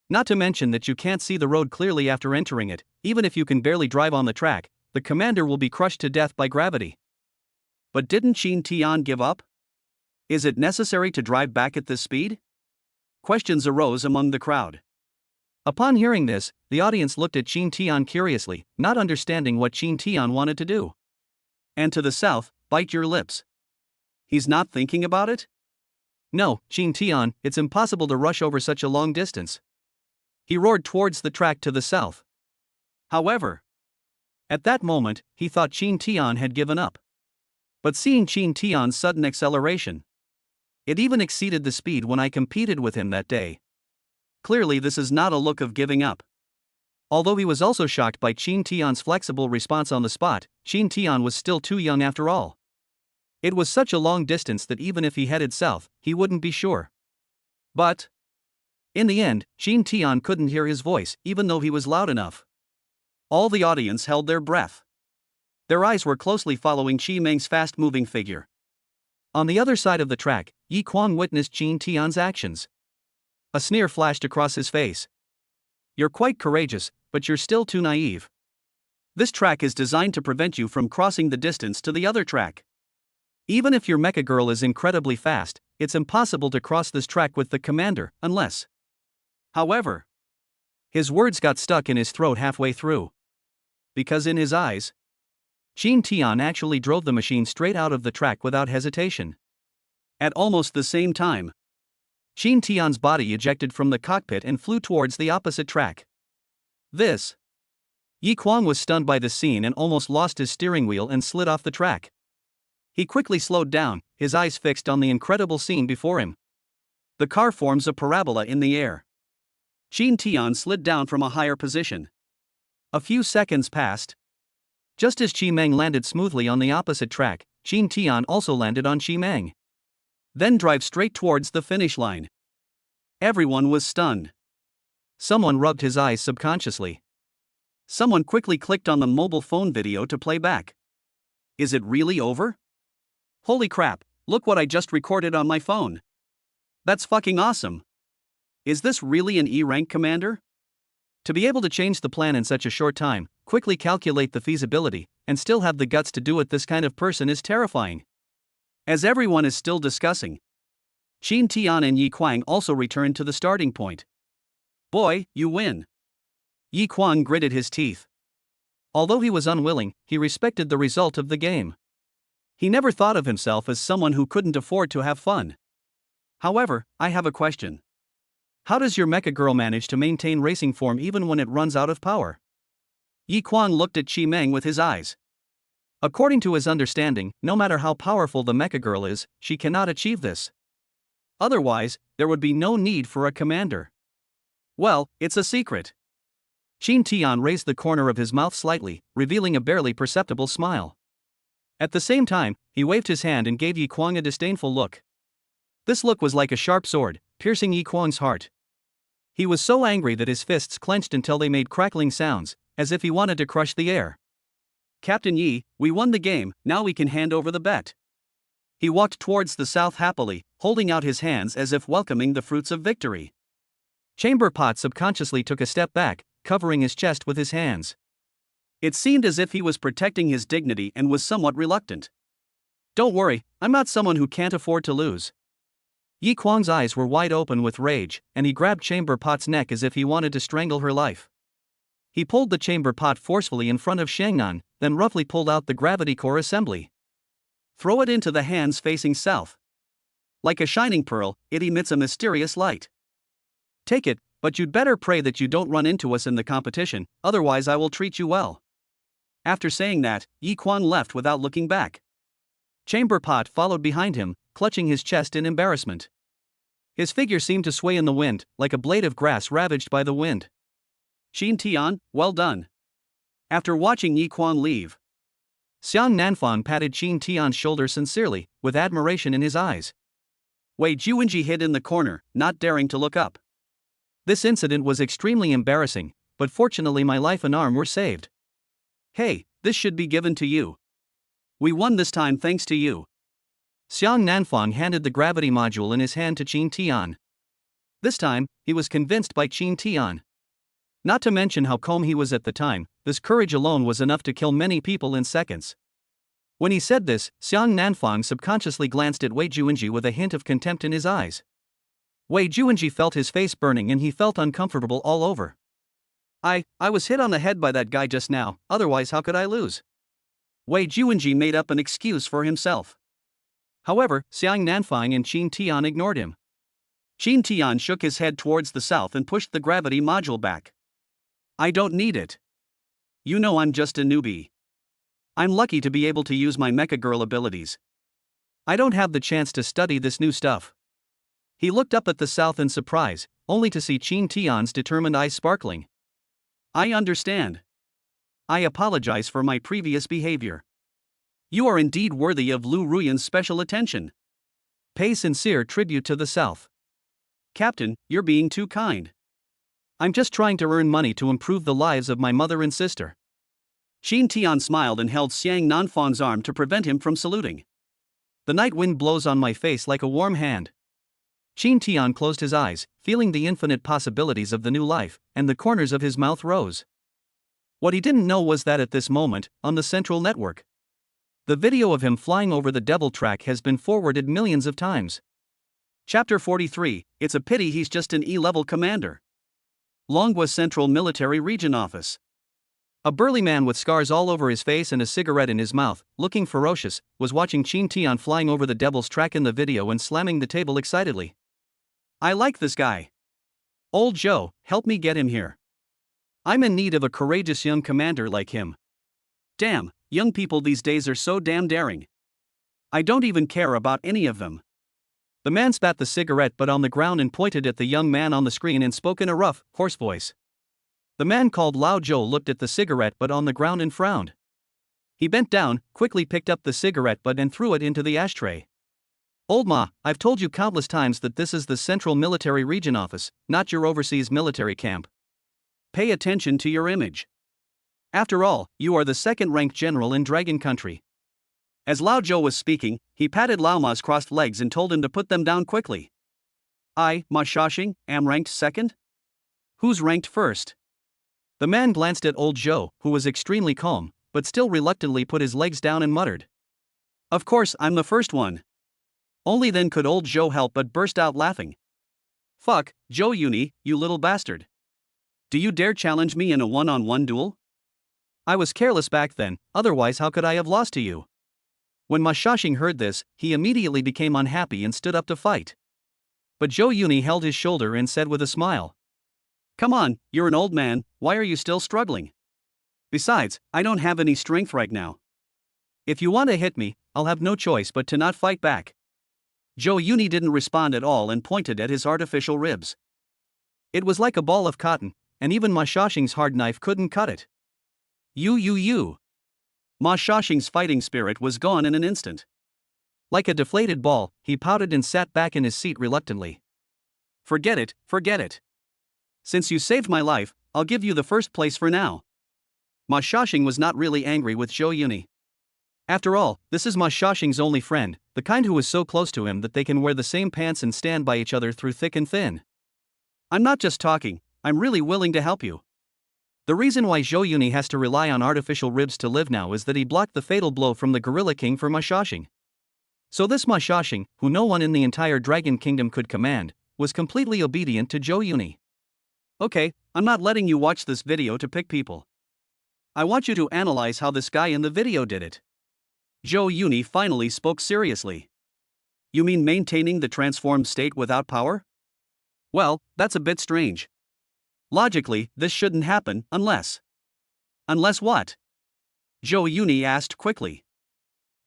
Not to mention that you can't see the road clearly after entering it. Even if you can barely drive on the track, the commander will be crushed to death by gravity. But didn't Qin Tian give up? Is it necessary to drive back at this speed? Questions arose among the crowd. Upon hearing this, the audience looked at Qin Tian curiously, not understanding what Qin Tian wanted to do. And to the south, bite your lips. He's not thinking about it? No, Qin Tian, it's impossible to rush over such a long distance. He roared towards the track to the south. However, at that moment, he thought Qin Tian had given up. But seeing Qin Tian's sudden acceleration, it even exceeded the speed when I competed with him that day. Clearly this is not a look of giving up. Although he was also shocked by Qin Tian's flexible response on the spot, Qin Tian was still too young after all. It was such a long distance that even if he headed south, he wouldn't be sure. But in the end, Qin Tian couldn't hear his voice, even though he was loud enough. All the audience held their breath. Their eyes were closely following Shimeng's fast-moving figure. On the other side of the track, Yi Kuang witnessed Qin Tian's actions. A sneer flashed across his face. You're quite courageous, but you're still too naive. This track is designed to prevent you from crossing the distance to the other track. Even if your Mecha Girl is incredibly fast, it's impossible to cross this track with the commander, unless. However, his words got stuck in his throat halfway through. Because in his eyes, Qin Tian actually drove the machine straight out of the track without hesitation. At almost the same time, Qin Tian's body ejected from the cockpit and flew towards the opposite track. Yi Kuang was stunned by the scene and almost lost his steering wheel and slid off the track. He quickly slowed down, his eyes fixed on the incredible scene before him. The car forms a parabola in the air. Qin Tian slid down from a higher position. A few seconds passed. Just as Qi Meng landed smoothly on the opposite track, Qin Tian also landed on Qi Meng. Then drive straight towards the finish line. Everyone was stunned. Someone rubbed his eyes subconsciously. Someone quickly clicked on the mobile phone video to play back. Is it really over? Holy crap, look what I just recorded on my phone. That's fucking awesome. Is this really an E-rank commander? To be able to change the plan in such a short time, quickly calculate the feasibility, and still have the guts to do it, this kind of person is terrifying. As everyone is still discussing, Qin Tian and Yi Kuang also returned to the starting point. Boy, you win. Yi Kuang gritted his teeth. Although he was unwilling, he respected the result of the game. He never thought of himself as someone who couldn't afford to have fun. However, I have a question. How does your Mecha Girl manage to maintain racing form even when it runs out of power? Yi Kuang looked at Qi Meng with his eyes. According to his understanding, no matter how powerful the Mecha Girl is, she cannot achieve this. Otherwise, there would be no need for a commander. Well, it's a secret. Qin Tian raised the corner of his mouth slightly, revealing a barely perceptible smile. At the same time, he waved his hand and gave Yi Kuang a disdainful look. This look was like a sharp sword, piercing Yi Kuang's heart. He was so angry that his fists clenched until they made crackling sounds, as if he wanted to crush the air. Captain Yi, we won the game, now we can hand over the bet. He walked towards the south happily, holding out his hands as if welcoming the fruits of victory. Chamber Pot subconsciously took a step back, covering his chest with his hands. It seemed as if he was protecting his dignity and was somewhat reluctant. Don't worry, I'm not someone who can't afford to lose. Yi Kuang's eyes were wide open with rage, and he grabbed Chamber Pot's neck as if he wanted to strangle her life. He pulled the Chamber Pot forcefully in front of Shangnan, then roughly pulled out the gravity core assembly. Throw it into the hands facing south. Like a shining pearl, it emits a mysterious light. Take it, but you'd better pray that you don't run into us in the competition, otherwise I will treat you well. After saying that, Yi Kuang left without looking back. Chamber Pot followed behind him, clutching his chest in embarrassment. His figure seemed to sway in the wind, like a blade of grass ravaged by the wind. Qin Tian, well done. After watching Yi Kuang leave, Xiang Nanfang patted Qin Tian's shoulder sincerely, with admiration in his eyes. Wei Juwenji hid in the corner, not daring to look up. This incident was extremely embarrassing, but fortunately my life and arm were saved. Hey, this should be given to you. We won this time thanks to you. Xiang Nanfang handed the gravity module in his hand to Qin Tian. This time, he was convinced by Qin Tian. Not to mention how calm he was at the time, this courage alone was enough to kill many people in seconds. When he said this, Xiang Nanfang subconsciously glanced at Wei Juwenji with a hint of contempt in his eyes. Wei Juwenji felt his face burning and he felt uncomfortable all over. I was hit on the head by that guy just now, otherwise how could I lose? Wei Juwenji made up an excuse for himself. However, Xiang Nanfang and Qin Tian ignored him. Qin Tian shook his head towards the south and pushed the gravity module back. I don't need it. You know I'm just a newbie. I'm lucky to be able to use my Mecha Girl abilities. I don't have the chance to study this new stuff. He looked up at the south in surprise, only to see Qin Tian's determined eyes sparkling. I understand. I apologize for my previous behavior. You are indeed worthy of Lu Ruyan's special attention. Pay sincere tribute to the South. Captain, you're being too kind. I'm just trying to earn money to improve the lives of my mother and sister. Qin Tian smiled and held Xiang Nanfang's arm to prevent him from saluting. The night wind blows on my face like a warm hand. Qin Tian closed his eyes, feeling the infinite possibilities of the new life, and the corners of his mouth rose. What he didn't know was that at this moment, on the central network, the video of him flying over the devil track has been forwarded millions of times. Chapter 43, It's a pity he's just an E-level commander. Longhua Central Military Region Office. A burly man with scars all over his face and a cigarette in his mouth, looking ferocious, was watching Qin Tian flying over the devil's track in the video and slamming the table excitedly. I like this guy. Old Joe, help me get him here. I'm in need of a courageous young commander like him. Damn, young people these days are so damn daring. I don't even care about any of them. The man spat the cigarette butt on the ground and pointed at the young man on the screen and spoke in a rough, hoarse voice. The man called Lao Joe looked at the cigarette butt on the ground and frowned. He bent down, quickly picked up the cigarette butt and threw it into the ashtray. Old Ma, I've told you countless times that this is the Central Military Region office, not your overseas military camp. Pay attention to your image. After all, you are the second-ranked general in Dragon Country. As Lao Zhou was speaking, he patted Lao Ma's crossed legs and told him to put them down quickly. I, Ma Shaxing, am ranked second? Who's ranked first? The man glanced at old Zhou, who was extremely calm, but still reluctantly put his legs down and muttered. Of course I'm the first one. Only then could old Zhou help but burst out laughing. Fuck, Zhou Yuni, you little bastard. Do you dare challenge me in a one-on-one duel? I was careless back then, otherwise how could I have lost to you? When Ma Shaxing heard this, he immediately became unhappy and stood up to fight. But Zhou Yuni held his shoulder and said with a smile. Come on, you're an old man, why are you still struggling? Besides, I don't have any strength right now. If you want to hit me, I'll have no choice but to not fight back. Zhou Yuni didn't respond at all and pointed at his artificial ribs. It was like a ball of cotton, and even Ma Shaxing's hard knife couldn't cut it. You. Ma Shaxing's fighting spirit was gone in an instant. Like a deflated ball, he pouted and sat back in his seat reluctantly. Forget it. Since you saved my life, I'll give you the first place for now. Ma Shaxing was not really angry with Zhou Yuni. After all, this is Ma Shaxing's only friend, the kind who is so close to him that they can wear the same pants and stand by each other through thick and thin. I'm not just talking, I'm really willing to help you. The reason why Zhou Yuni has to rely on artificial ribs to live now is that he blocked the fatal blow from the Gorilla King for Ma Shaxing. So this Ma Shaxing, who no one in the entire Dragon Kingdom could command, was completely obedient to Zhou Yuni. Okay, I'm not letting you watch this video to pick people. I want you to analyze how this guy in the video did it. Zhou Yuni finally spoke seriously. You mean maintaining the transformed state without power? Well, that's a bit strange. Logically, this shouldn't happen unless. Unless what? Zhou Yuni asked quickly.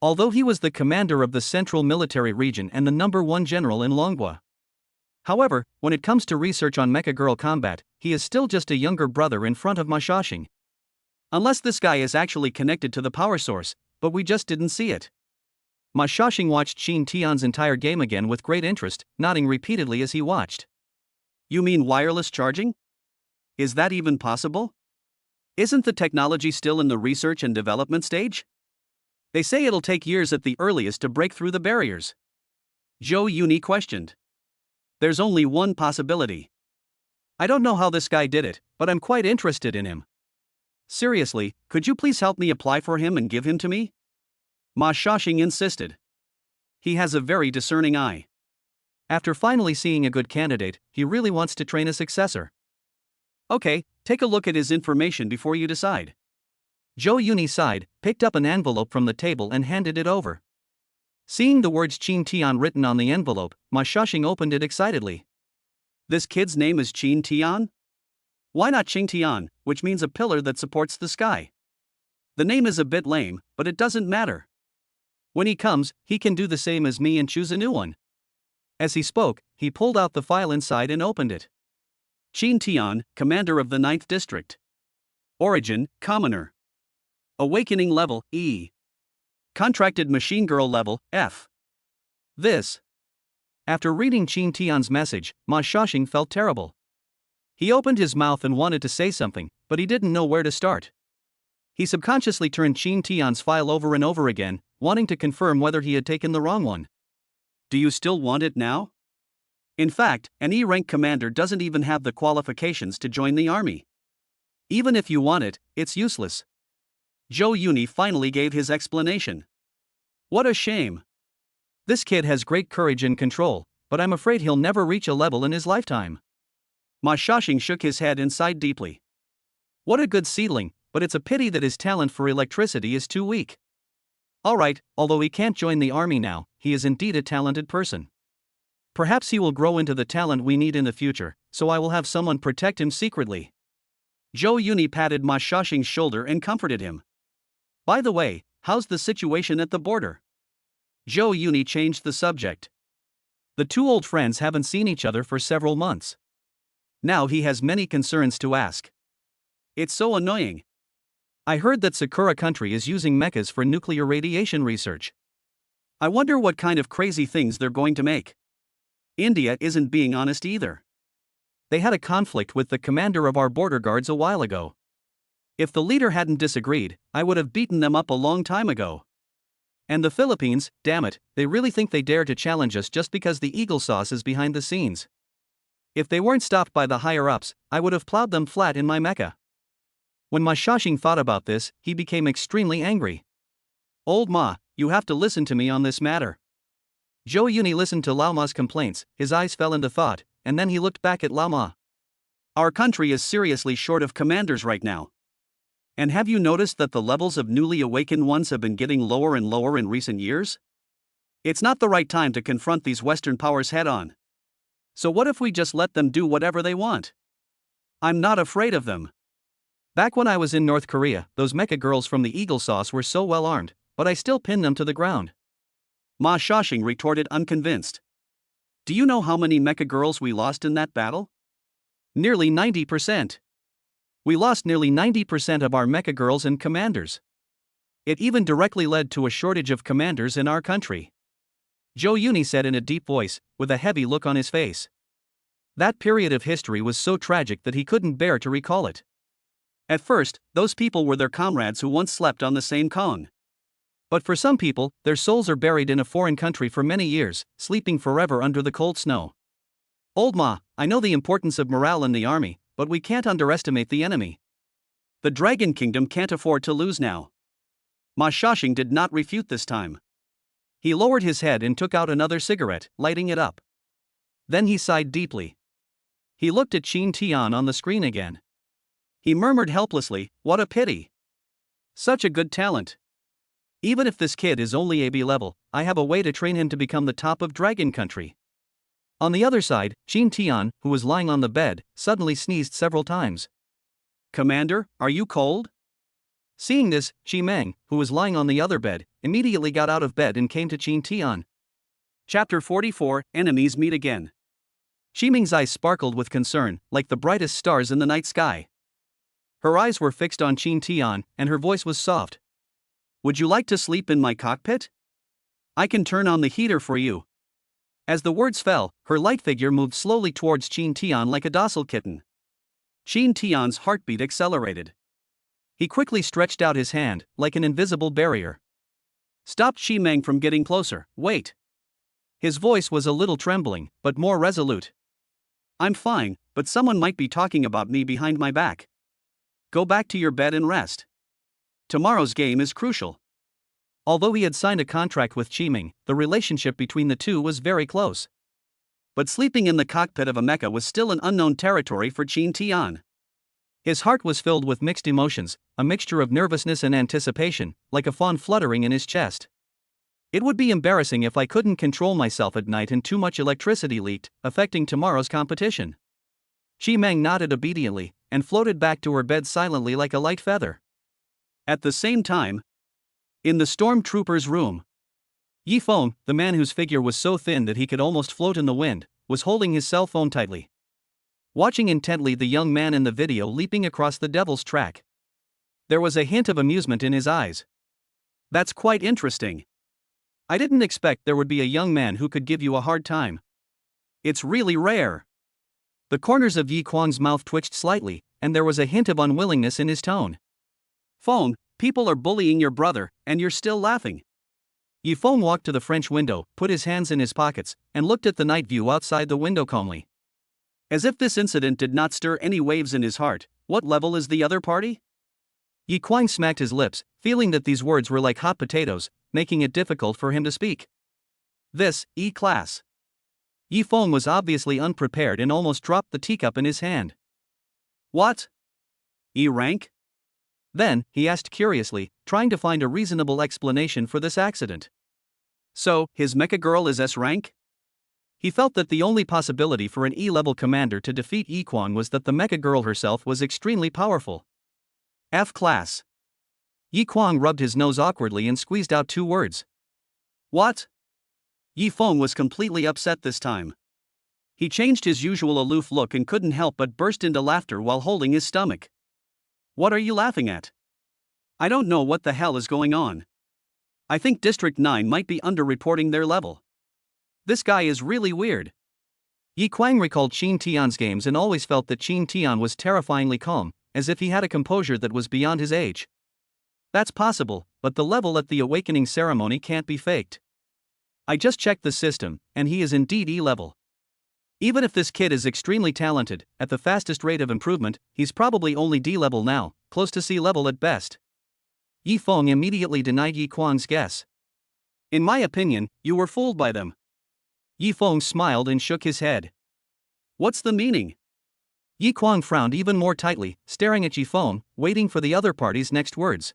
Although he was the commander of the Central Military Region and the #1 general in Longhua. However, when it comes to research on Mecha Girl combat, he is still just a younger brother in front of Ma Shaxing. Unless this guy is actually connected to the power source, but we just didn't see it. Ma Shaxing watched Qin Tian's entire game again with great interest, nodding repeatedly as he watched. You mean wireless charging? Is that even possible? Isn't the technology still in the research and development stage? They say it'll take years at the earliest to break through the barriers. Zhou Yuni questioned. There's only one possibility. I don't know how this guy did it, but I'm quite interested in him. Seriously, could you please help me apply for him and give him to me? Ma Shaxing insisted. He has a very discerning eye. After finally seeing a good candidate, he really wants to train a successor. Okay, take a look at his information before you decide. Zhou Yuni sighed, picked up an envelope from the table and handed it over. Seeing the words Qin Tian written on the envelope, Ma Shaxing opened it excitedly. This kid's name is Qin Tian? Why not Qing Tian, which means a pillar that supports the sky? The name is a bit lame, but it doesn't matter. When he comes, he can do the same as me and choose a new one. As he spoke, he pulled out the file inside and opened it. Qin Tian, commander of the 9th district. Origin, commoner. Awakening level, E. Contracted machine girl level, F. This. After reading Qin Tian's message, Ma Shaxing felt terrible. He opened his mouth and wanted to say something, but he didn't know where to start. He subconsciously turned Qin Tian's file over and over again, wanting to confirm whether he had taken the wrong one. Do you still want it now? In fact, an E-rank commander doesn't even have the qualifications to join the army. Even if you want it, it's useless. Zhou Yuni finally gave his explanation. What a shame. This kid has great courage and control, but I'm afraid he'll never reach a level in his lifetime. Ma Shaxing shook his head and sighed deeply. What a good seedling, but it's a pity that his talent for electricity is too weak. Alright, although he can't join the army now, he is indeed a talented person. Perhaps he will grow into the talent we need in the future, so I will have someone protect him secretly. Zhou Yuni patted Ma Shaxing's shoulder and comforted him. By the way, how's the situation at the border? Zhou Yuni changed the subject. The two old friends haven't seen each other for several months. Now he has many concerns to ask. It's so annoying. I heard that Sakura country is using mechas for nuclear radiation research. I wonder what kind of crazy things they're going to make. India isn't being honest either. They had a conflict with the commander of our border guards a while ago. If the leader hadn't disagreed, I would have beaten them up a long time ago. And the Philippines, damn it, they really think they dare to challenge us just because the eagle sauce is behind the scenes. If they weren't stopped by the higher-ups, I would have plowed them flat in my mecha. When Ma Xiaoxing thought about this, he became extremely angry. Old Ma, you have to listen to me on this matter. Zhou Yuni listened to Lao Ma's complaints, his eyes fell into thought, and then he looked back at Lao Ma. Our country is seriously short of commanders right now. And have you noticed that the levels of newly awakened ones have been getting lower and lower in recent years? It's not the right time to confront these Western powers head-on. So what if we just let them do whatever they want? I'm not afraid of them. Back when I was in North Korea, those Mecha Girls from the Eagle Sauce were so well armed, but I still pinned them to the ground. Ma Xiaoxing retorted unconvinced. Do you know how many Mecha Girls we lost in that battle? Nearly 90%. We lost nearly 90% of our Mecha Girls and commanders. It even directly led to a shortage of commanders in our country. Zhou Yuni said in a deep voice, with a heavy look on his face. That period of history was so tragic that he couldn't bear to recall it. At first, those people were their comrades who once slept on the same Kong. But for some people, their souls are buried in a foreign country for many years, sleeping forever under the cold snow. Old Ma, I know the importance of morale in the army, but we can't underestimate the enemy. The Dragon Kingdom can't afford to lose now. Ma Xiaoxing did not refute this time. He lowered his head and took out another cigarette, lighting it up. Then he sighed deeply. He looked at Qin Tian on the screen again. He murmured helplessly, what a pity. Such a good talent. Even if this kid is only AB level, I have a way to train him to become the top of Dragon Country. On the other side, Qin Tian, who was lying on the bed, suddenly sneezed several times. Commander, are you cold? Seeing this, Xi Meng, who was lying on the other bed, immediately got out of bed and came to Qin Tian. Chapter 44, Enemies Meet Again. Xi Meng's eyes sparkled with concern, like the brightest stars in the night sky. Her eyes were fixed on Qin Tian, and her voice was soft. Would you like to sleep in my cockpit? I can turn on the heater for you. As the words fell, her light figure moved slowly towards Qin Tian like a docile kitten. Qin Tian's heartbeat accelerated. He quickly stretched out his hand, like an invisible barrier. Stopped Xi Meng from getting closer. Wait. His voice was a little trembling, but more resolute. I'm fine, but someone might be talking about me behind my back. Go back to your bed and rest. Tomorrow's game is crucial. Although he had signed a contract with Xi Meng, the relationship between the two was very close. But sleeping in the cockpit of a mecha was still an unknown territory for Qin Tian. His heart was filled with mixed emotions, a mixture of nervousness and anticipation, like a fawn fluttering in his chest. It would be embarrassing if I couldn't control myself at night and too much electricity leaked, affecting tomorrow's competition. Xi Meng nodded obediently, and floated back to her bed silently like a light feather. At the same time, in the stormtrooper's room, Yi Feng, the man whose figure was so thin that he could almost float in the wind, was holding his cell phone tightly, watching intently the young man in the video leaping across the devil's track. There was a hint of amusement in his eyes. That's quite interesting. I didn't expect there would be a young man who could give you a hard time. It's really rare. The corners of Yi Kwang's mouth twitched slightly, and there was a hint of unwillingness in his tone. Feng, people are bullying your brother, and you're still laughing. Yi Feng walked to the French window, put his hands in his pockets, and looked at the night view outside the window calmly. As if this incident did not stir any waves in his heart. What level is the other party? Yi Kwang smacked his lips, feeling that these words were like hot potatoes, making it difficult for him to speak. This, E-class. Yi Feng was obviously unprepared and almost dropped the teacup in his hand. What? E-rank? Then, he asked curiously, trying to find a reasonable explanation for this accident. So, his mecha girl is S-rank? He felt that the only possibility for an E-level commander to defeat Yi Kwang was that the mecha girl herself was extremely powerful. F-class. Yi Kwang rubbed his nose awkwardly and squeezed out two words. What? Yi Feng was completely upset this time. He changed his usual aloof look and couldn't help but burst into laughter while holding his stomach. What are you laughing at? I don't know what the hell is going on. I think District 9 might be underreporting their level. This guy is really weird. Yi Kwang recalled Qin Tian's games and always felt that Qin Tian was terrifyingly calm, as if he had a composure that was beyond his age. That's possible, but the level at the awakening ceremony can't be faked. I just checked the system, and he is indeed E level. Even if this kid is extremely talented, at the fastest rate of improvement, he's probably only D level now, close to C level at best. Yi Feng immediately denied Yi Kwang's guess. In my opinion, you were fooled by them. Yi Feng smiled and shook his head. What's the meaning? Yi Kwang frowned even more tightly, staring at Yi Feng, waiting for the other party's next words.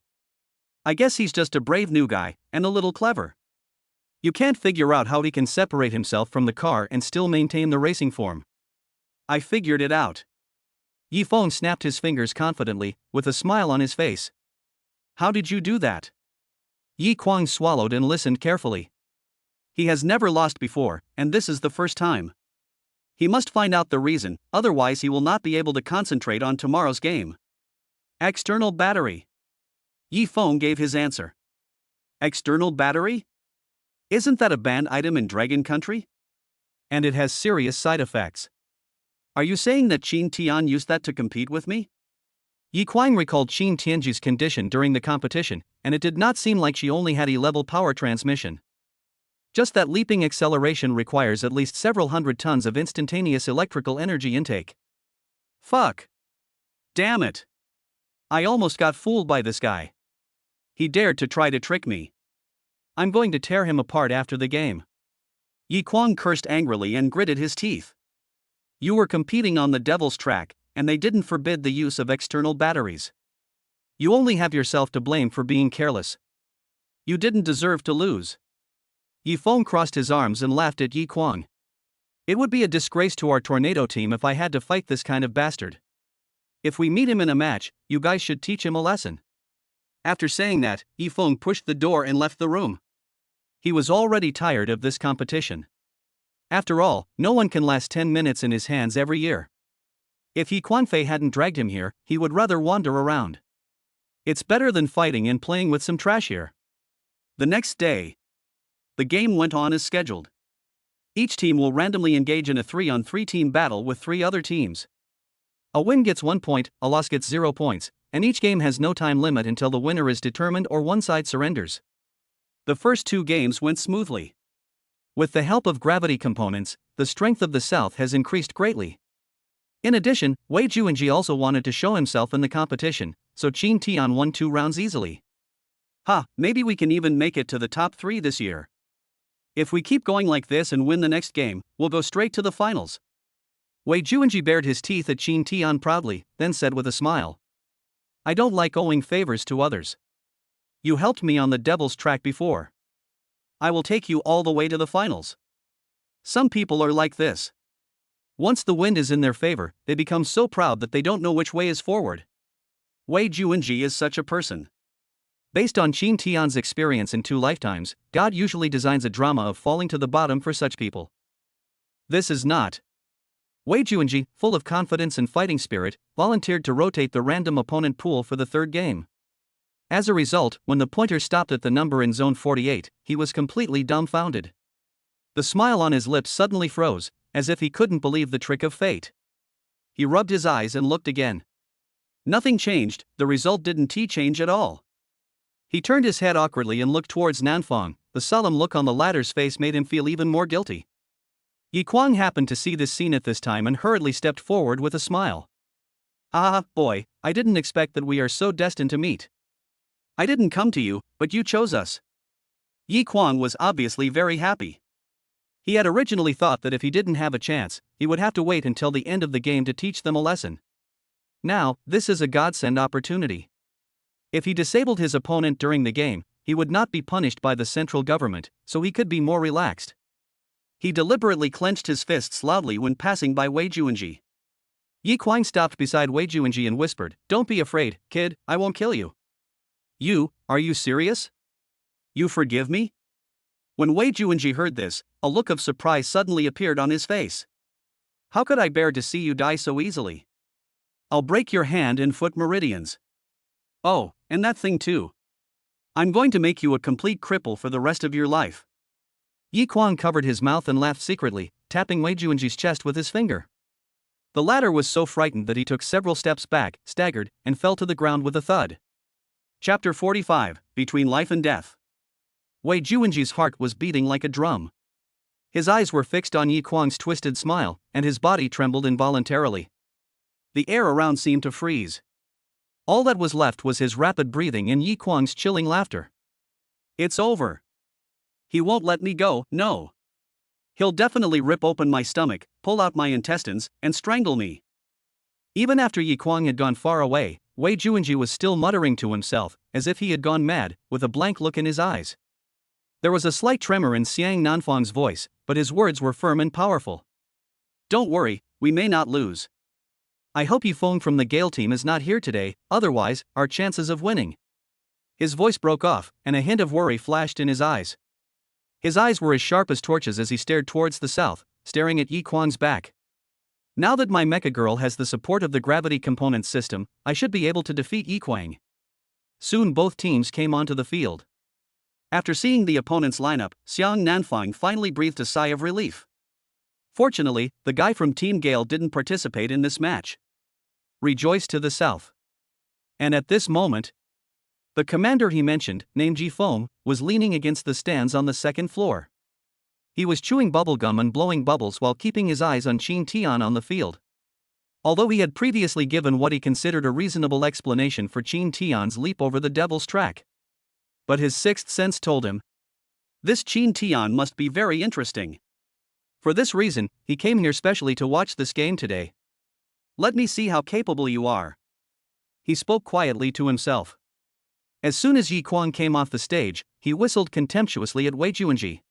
I guess he's just a brave new guy, and a little clever. You can't figure out how he can separate himself from the car and still maintain the racing form. I figured it out. Yi Feng snapped his fingers confidently, with a smile on his face. How did you do that? Yi Kwang swallowed and listened carefully. He has never lost before, and this is the first time. He must find out the reason, otherwise he will not be able to concentrate on tomorrow's game. External battery. Yi Feng gave his answer. External battery? Isn't that a banned item in Dragon Country? And it has serious side effects. Are you saying that Qin Tian used that to compete with me? Yi Kwang recalled Qin Tianji's condition during the competition, and it did not seem like she only had E-level power transmission. Just that leaping acceleration requires at least several hundred tons of instantaneous electrical energy intake. Fuck. Damn it. I almost got fooled by this guy. He dared to try to trick me. I'm going to tear him apart after the game. Yi Kwang cursed angrily and gritted his teeth. You were competing on the devil's track, and they didn't forbid the use of external batteries. You only have yourself to blame for being careless. You didn't deserve to lose. Yi Feng crossed his arms and laughed at Yi Kwang. It would be a disgrace to our tornado team if I had to fight this kind of bastard. If we meet him in a match, you guys should teach him a lesson. After saying that, Yi Feng pushed the door and left the room. He was already tired of this competition. After all, no one can last 10 minutes in his hands every year. If Yi Quanfei hadn't dragged him here, he would rather wander around. It's better than fighting and playing with some trash here. The next day, the game went on as scheduled. Each team will randomly engage in a 3-on-3 team battle with 3 other teams. A win gets 1 point, a loss gets 0 points, and each game has no time limit until the winner is determined or one side surrenders. The first 2 games went smoothly. With the help of gravity components, the strength of the South has increased greatly. In addition, Wei Juanji also wanted to show himself in the competition, so Qin Tian won 2 rounds easily. Maybe we can even make it to the top 3 this year. If we keep going like this and win the next game, we'll go straight to the finals. Wei Juanji bared his teeth at Qin Tian proudly, then said with a smile. I don't like owing favors to others. You helped me on the devil's track before. I will take you all the way to the finals. Some people are like this. Once the wind is in their favor, they become so proud that they don't know which way is forward. Wei Juanji is such a person. Based on Qin Tian's experience in 2 lifetimes, God usually designs a drama of falling to the bottom for such people. This is not. Wei Juanji, full of confidence and fighting spirit, volunteered to rotate the random opponent pool for the 3rd game. As a result, when the pointer stopped at the number in zone 48, he was completely dumbfounded. The smile on his lips suddenly froze, as if he couldn't believe the trick of fate. He rubbed his eyes and looked again. Nothing changed, the result didn't change at all. He turned his head awkwardly and looked towards Nanfang. The solemn look on the latter's face made him feel even more guilty. Yi Kwang happened to see this scene at this time and hurriedly stepped forward with a smile. Boy, I didn't expect that we are so destined to meet. I didn't come to you, but you chose us. Yi Kwang was obviously very happy. He had originally thought that if he didn't have a chance, he would have to wait until the end of the game to teach them a lesson. Now, this is a godsend opportunity. If he disabled his opponent during the game, he would not be punished by the central government, so he could be more relaxed. He deliberately clenched his fists loudly when passing by Wei Juanji. Yi Kwang stopped beside Wei Juanji and whispered, Don't be afraid, kid, I won't kill you. Are you serious? You forgive me? When Wei Juanji heard this, a look of surprise suddenly appeared on his face. How could I bear to see you die so easily? I'll break your hand and foot meridians. Oh, and that thing too. I'm going to make you a complete cripple for the rest of your life. Yi Kwang covered his mouth and laughed secretly, tapping Wei Juanji's chest with his finger. The latter was so frightened that he took several steps back, staggered, and fell to the ground with a thud. Chapter 45, Between Life and Death. Wei Juanji's heart was beating like a drum. His eyes were fixed on Yi Kwang's twisted smile, and his body trembled involuntarily. The air around seemed to freeze. All that was left was his rapid breathing and Yi Kwang's chilling laughter. It's over. He won't let me go, no. He'll definitely rip open my stomach, pull out my intestines, and strangle me. Even after Yi Kwang had gone far away, Wei Juanji was still muttering to himself, as if he had gone mad, with a blank look in his eyes. There was a slight tremor in Xiang Nanfang's voice, but his words were firm and powerful. Don't worry, we may not lose. I hope Yifeng from the Gale team is not here today, otherwise, our chances of winning. His voice broke off, and a hint of worry flashed in his eyes. His eyes were as sharp as torches as he stared towards the south, staring at Yi Kwang's back. Now that my Mecha Girl has the support of the gravity component system, I should be able to defeat Yi Kwang. Soon both teams came onto the field. After seeing the opponent's lineup, Xiang Nanfang finally breathed a sigh of relief. Fortunately, the guy from Team Gale didn't participate in this match. Rejoice to the south. And at this moment, the commander he mentioned, named Yifeng, was leaning against the stands on the second floor. He was chewing bubblegum and blowing bubbles while keeping his eyes on Qin Tian on the field. Although he had previously given what he considered a reasonable explanation for Qin Tian's leap over the devil's track. But his sixth sense told him, this Qin Tian must be very interesting. For this reason, he came here specially to watch this game today. Let me see how capable you are. He spoke quietly to himself. As soon as Yi Kwang came off the stage, he whistled contemptuously at Wei Juanji.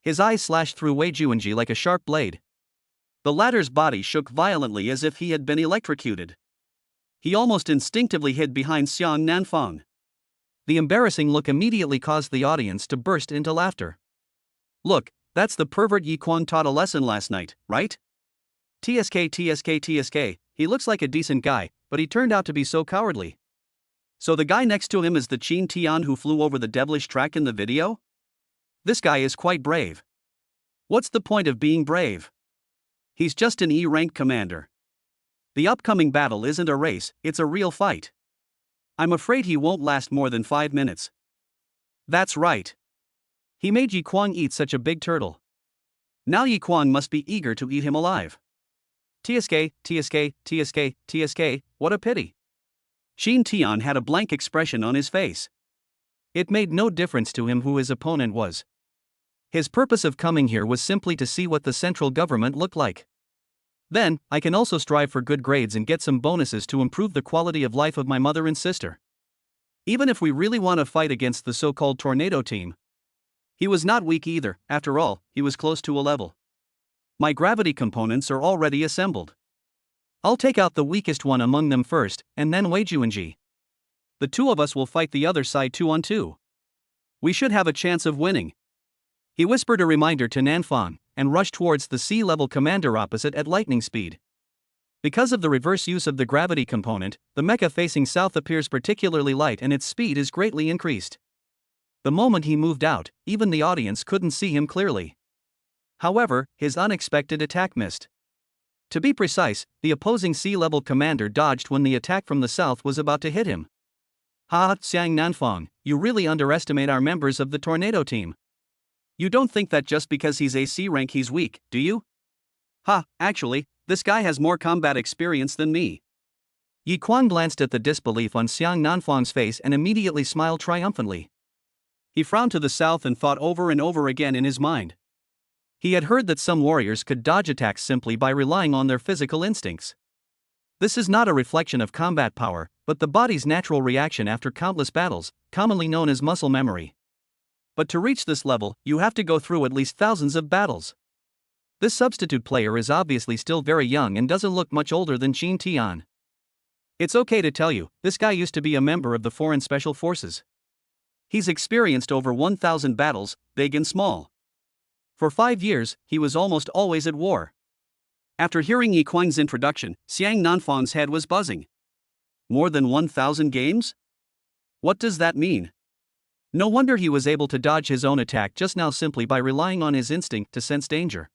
His eyes slashed through Wei Juanji like a sharp blade. The latter's body shook violently as if he had been electrocuted. He almost instinctively hid behind Xiang Nanfang. The embarrassing look immediately caused the audience to burst into laughter. Look, that's the pervert Yi Kwang taught a lesson last night, right? TSK, he looks like a decent guy, but he turned out to be so cowardly. So the guy next to him is the Qin Tian who flew over the devilish track in the video? This guy is quite brave. What's the point of being brave? He's just an E-rank commander. The upcoming battle isn't a race, it's a real fight. I'm afraid he won't last more than 5 minutes. That's right. He made Yi Kwang eat such a big turtle. Now Yi Kwang must be eager to eat him alive. TSK, what a pity. Qin Tian had a blank expression on his face. It made no difference to him who his opponent was. His purpose of coming here was simply to see what the central government looked like. Then, I can also strive for good grades and get some bonuses to improve the quality of life of my mother and sister. Even if we really want to fight against the so-called tornado team. He was not weak either, after all, he was close to a level. My gravity components are already assembled. I'll take out the weakest one among them first, and then Wei Juanji. The two of us will fight the other side 2-on-2. We should have a chance of winning. He whispered a reminder to Nanfang, and rushed towards the sea-level commander opposite at lightning speed. Because of the reverse use of the gravity component, the mecha facing south appears particularly light and its speed is greatly increased. The moment he moved out, even the audience couldn't see him clearly. However, his unexpected attack missed. To be precise, the opposing sea-level commander dodged when the attack from the south was about to hit him. Ha, Xiang Nanfang, you really underestimate our members of the tornado team. You don't think that just because he's a C rank he's weak, do you? Ha, actually, this guy has more combat experience than me. Yi Kwang glanced at the disbelief on Xiang Nanfang's face and immediately smiled triumphantly. He frowned to the south and thought over and over again in his mind. He had heard that some warriors could dodge attacks simply by relying on their physical instincts. This is not a reflection of combat power, but the body's natural reaction after countless battles, commonly known as muscle memory. But to reach this level, you have to go through at least thousands of battles. This substitute player is obviously still very young and doesn't look much older than Qin Tian. It's okay to tell you, this guy used to be a member of the Foreign Special Forces. He's experienced over 1,000 battles, big and small. For 5 years, he was almost always at war. After hearing Yi Kuang's introduction, Xiang Nanfang's head was buzzing. More than 1,000 games? What does that mean? No wonder he was able to dodge his own attack just now simply by relying on his instinct to sense danger.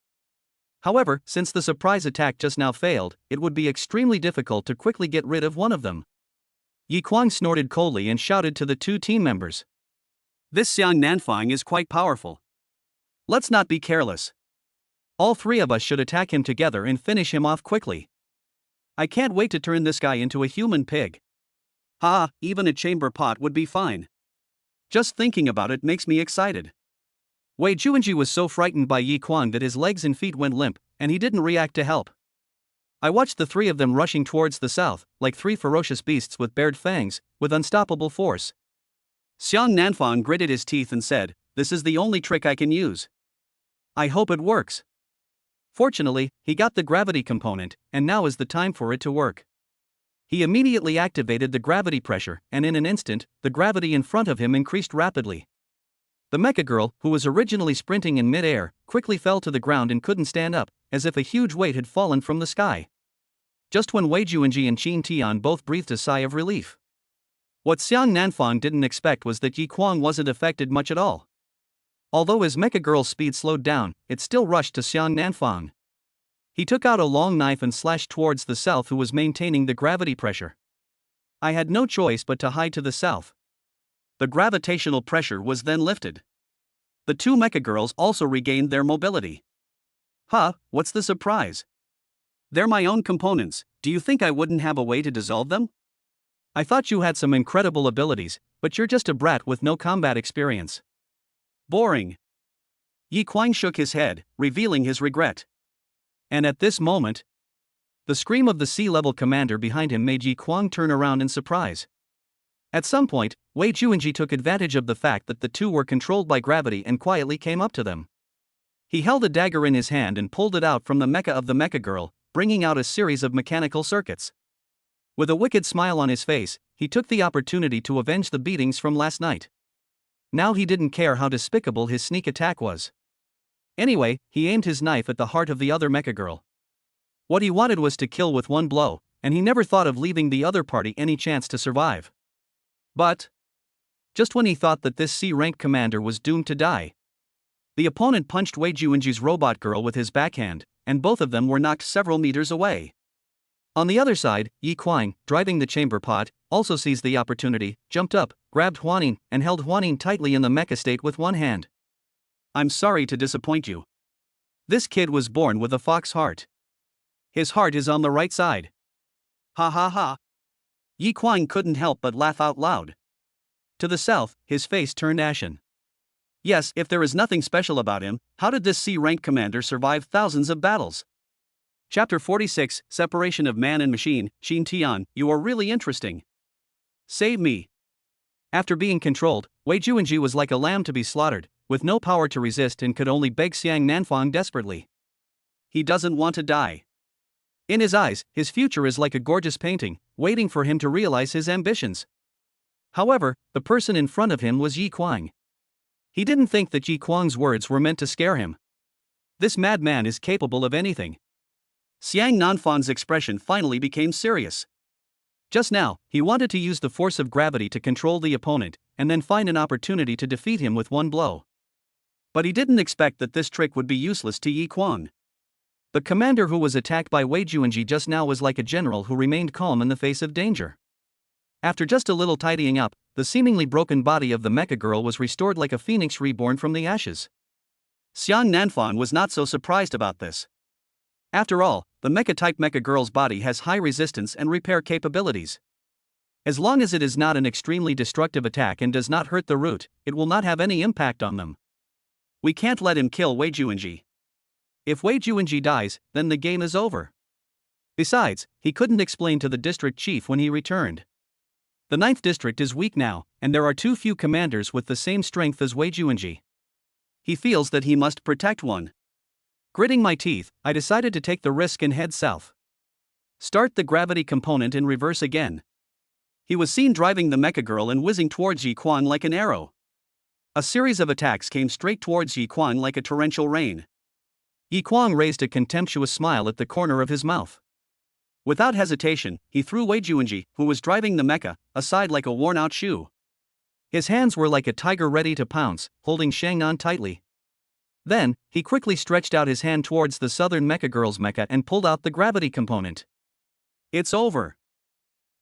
However, since the surprise attack just now failed, it would be extremely difficult to quickly get rid of one of them. Yi Kuang snorted coldly and shouted to the two team members. This Xiang Nanfang is quite powerful. Let's not be careless. All three of us should attack him together and finish him off quickly. I can't wait to turn this guy into a human pig. Even a chamber pot would be fine. Just thinking about it makes me excited. Wei Juanji was so frightened by Yi Kuang that his legs and feet went limp, and he didn't react to help. I watched the three of them rushing towards the south, like three ferocious beasts with bared fangs, with unstoppable force. Xiang Nanfang gritted his teeth and said, "This is the only trick I can use. I hope it works." Fortunately, he got the gravity component, and now is the time for it to work. He immediately activated the gravity pressure, and in an instant, the gravity in front of him increased rapidly. The Mecha Girl, who was originally sprinting in mid-air, quickly fell to the ground and couldn't stand up, as if a huge weight had fallen from the sky. Just when Wei Juanji and Qin Tian both breathed a sigh of relief. What Xiang Nanfang didn't expect was that Yi Kuang wasn't affected much at all. Although his Mecha Girl's speed slowed down, it still rushed to Xiang Nanfang. He took out a long knife and slashed towards the south, who was maintaining the gravity pressure. I had no choice but to hide to the south. The gravitational pressure was then lifted. The two Mecha Girls also regained their mobility. What's the surprise? They're my own components. Do you think I wouldn't have a way to dissolve them? I thought you had some incredible abilities, but you're just a brat with no combat experience. Boring. Yi Kuang shook his head, revealing his regret. And at this moment, the scream of the sea-level commander behind him made Yi Kuang turn around in surprise. At some point, Wei Juanji took advantage of the fact that the two were controlled by gravity and quietly came up to them. He held a dagger in his hand and pulled it out from the mecha of the Mecha Girl, bringing out a series of mechanical circuits. With a wicked smile on his face, he took the opportunity to avenge the beatings from last night. Now he didn't care how despicable his sneak attack was. Anyway, he aimed his knife at the heart of the other Mecha Girl. What he wanted was to kill with one blow, and he never thought of leaving the other party any chance to survive. But just when he thought that this C-rank commander was doomed to die, the opponent punched Wei Juanji's robot girl with his backhand, and both of them were knocked several meters away. On the other side, Yi Kuang, driving the chamber pot, also seized the opportunity, jumped up, grabbed Huaning, and held Huaning tightly in the mecha state with one hand. I'm sorry to disappoint you. This kid was born with a fox heart. His heart is on the right side. Ha. Yi Kuang couldn't help but laugh out loud. To the south, his face turned ashen. Yes, if there is nothing special about him, how did this C-rank commander survive thousands of battles? Chapter 46, Separation of Man and Machine. Qin Tian, you are really interesting. Save me. After being controlled, Wei Juanji was like a lamb to be slaughtered, with no power to resist, and could only beg Xiang Nanfang desperately. He doesn't want to die. In his eyes, his future is like a gorgeous painting, waiting for him to realize his ambitions. However, the person in front of him was Yi Kuang. He didn't think that Yi Kuang's words were meant to scare him. This madman is capable of anything. Xiang Nanfang's expression finally became serious. Just now, he wanted to use the force of gravity to control the opponent, and then find an opportunity to defeat him with one blow. But he didn't expect that this trick would be useless to Yi Kuang. The commander who was attacked by Wei Juanji just now was like a general who remained calm in the face of danger. After just a little tidying up, the seemingly broken body of the Mecha Girl was restored like a phoenix reborn from the ashes. Xiang Nanfang was not so surprised about this. After all, the Mecha-type Mecha Girl's body has high resistance and repair capabilities. As long as it is not an extremely destructive attack and does not hurt the root, it will not have any impact on them. We can't let him kill Wei Juanji. If Wei Juanji dies, then the game is over. Besides, he couldn't explain to the district chief when he returned. The 9th district is weak now, and there are too few commanders with the same strength as Wei Juanji. He feels that he must protect one. Gritting my teeth, I decided to take the risk and head south. Start the gravity component in reverse again. He was seen driving the Mecha Girl and whizzing towards Yi Kuang like an arrow. A series of attacks came straight towards Yi Kuang like a torrential rain. Yi Kuang raised a contemptuous smile at the corner of his mouth. Without hesitation, he threw Wei Juanji, who was driving the mecha, aside like a worn-out shoe. His hands were like a tiger ready to pounce, holding Shangnan tightly. Then, he quickly stretched out his hand towards the southern Mecha Girls mecha and pulled out the gravity component. It's over.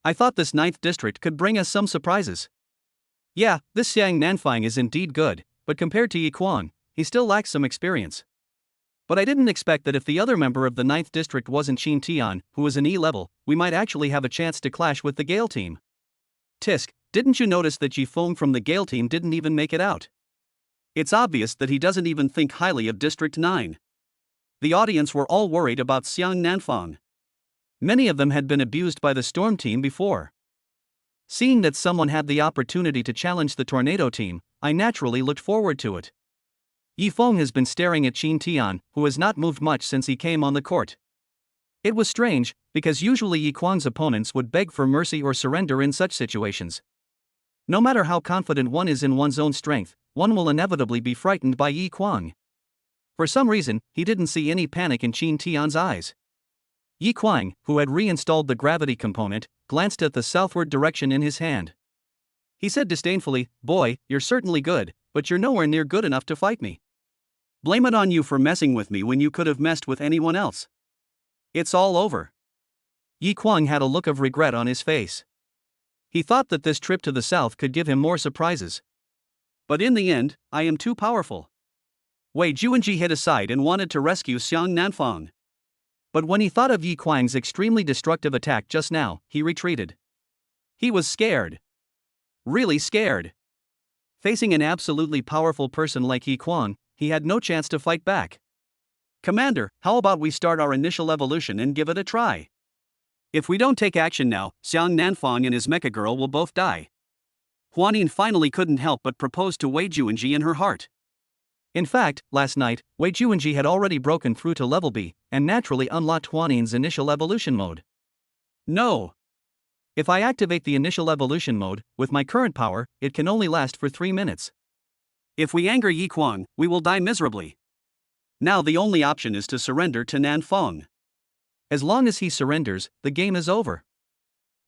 I thought this 9th district could bring us some surprises. Yeah, this Xiang Nanfang is indeed good, but compared to Yi Kuang, he still lacks some experience. But I didn't expect that if the other member of the 9th district wasn't Qin Tian, who was an E level, we might actually have a chance to clash with the Gale team. Tisk, didn't you notice that Ji Feng from the Gale team didn't even make it out? It's obvious that he doesn't even think highly of District 9. The audience were all worried about Xiang Nanfang. Many of them had been abused by the Storm team before. Seeing that someone had the opportunity to challenge the Tornado team, I naturally looked forward to it. Yi Feng has been staring at Qin Tian, who has not moved much since he came on the court. It was strange, because usually Yi Kuang's opponents would beg for mercy or surrender in such situations. No matter how confident one is in one's own strength, one will inevitably be frightened by Yi Kuang. For some reason, he didn't see any panic in Qin Tian's eyes. Yi Kuang, who had reinstalled the gravity component, glanced at the southward direction in his hand. He said disdainfully, "Boy, you're certainly good, but you're nowhere near good enough to fight me. Blame it on you for messing with me when you could have messed with anyone else. It's all over." Yi Kuang had a look of regret on his face. He thought that this trip to the south could give him more surprises. But in the end, I am too powerful. Wei Juanji hid aside and wanted to rescue Xiang Nanfang. But when he thought of Yi Kuang's extremely destructive attack just now, he retreated. He was scared. Really scared. Facing an absolutely powerful person like Yi Kuang, he had no chance to fight back. "Commander, how about we start our initial evolution and give it a try? If we don't take action now, Xiang Nanfang and his mecha girl will both die." Huanin finally couldn't help but propose to Wei Juanji in her heart. In fact, last night, Wei Juanji had already broken through to level B, and naturally unlocked Huanin's initial evolution mode. "No. If I activate the initial evolution mode, with my current power, it can only last for 3 minutes. If we anger Yi Kuang, we will die miserably. Now the only option is to surrender to Nanfang. As long as he surrenders, the game is over."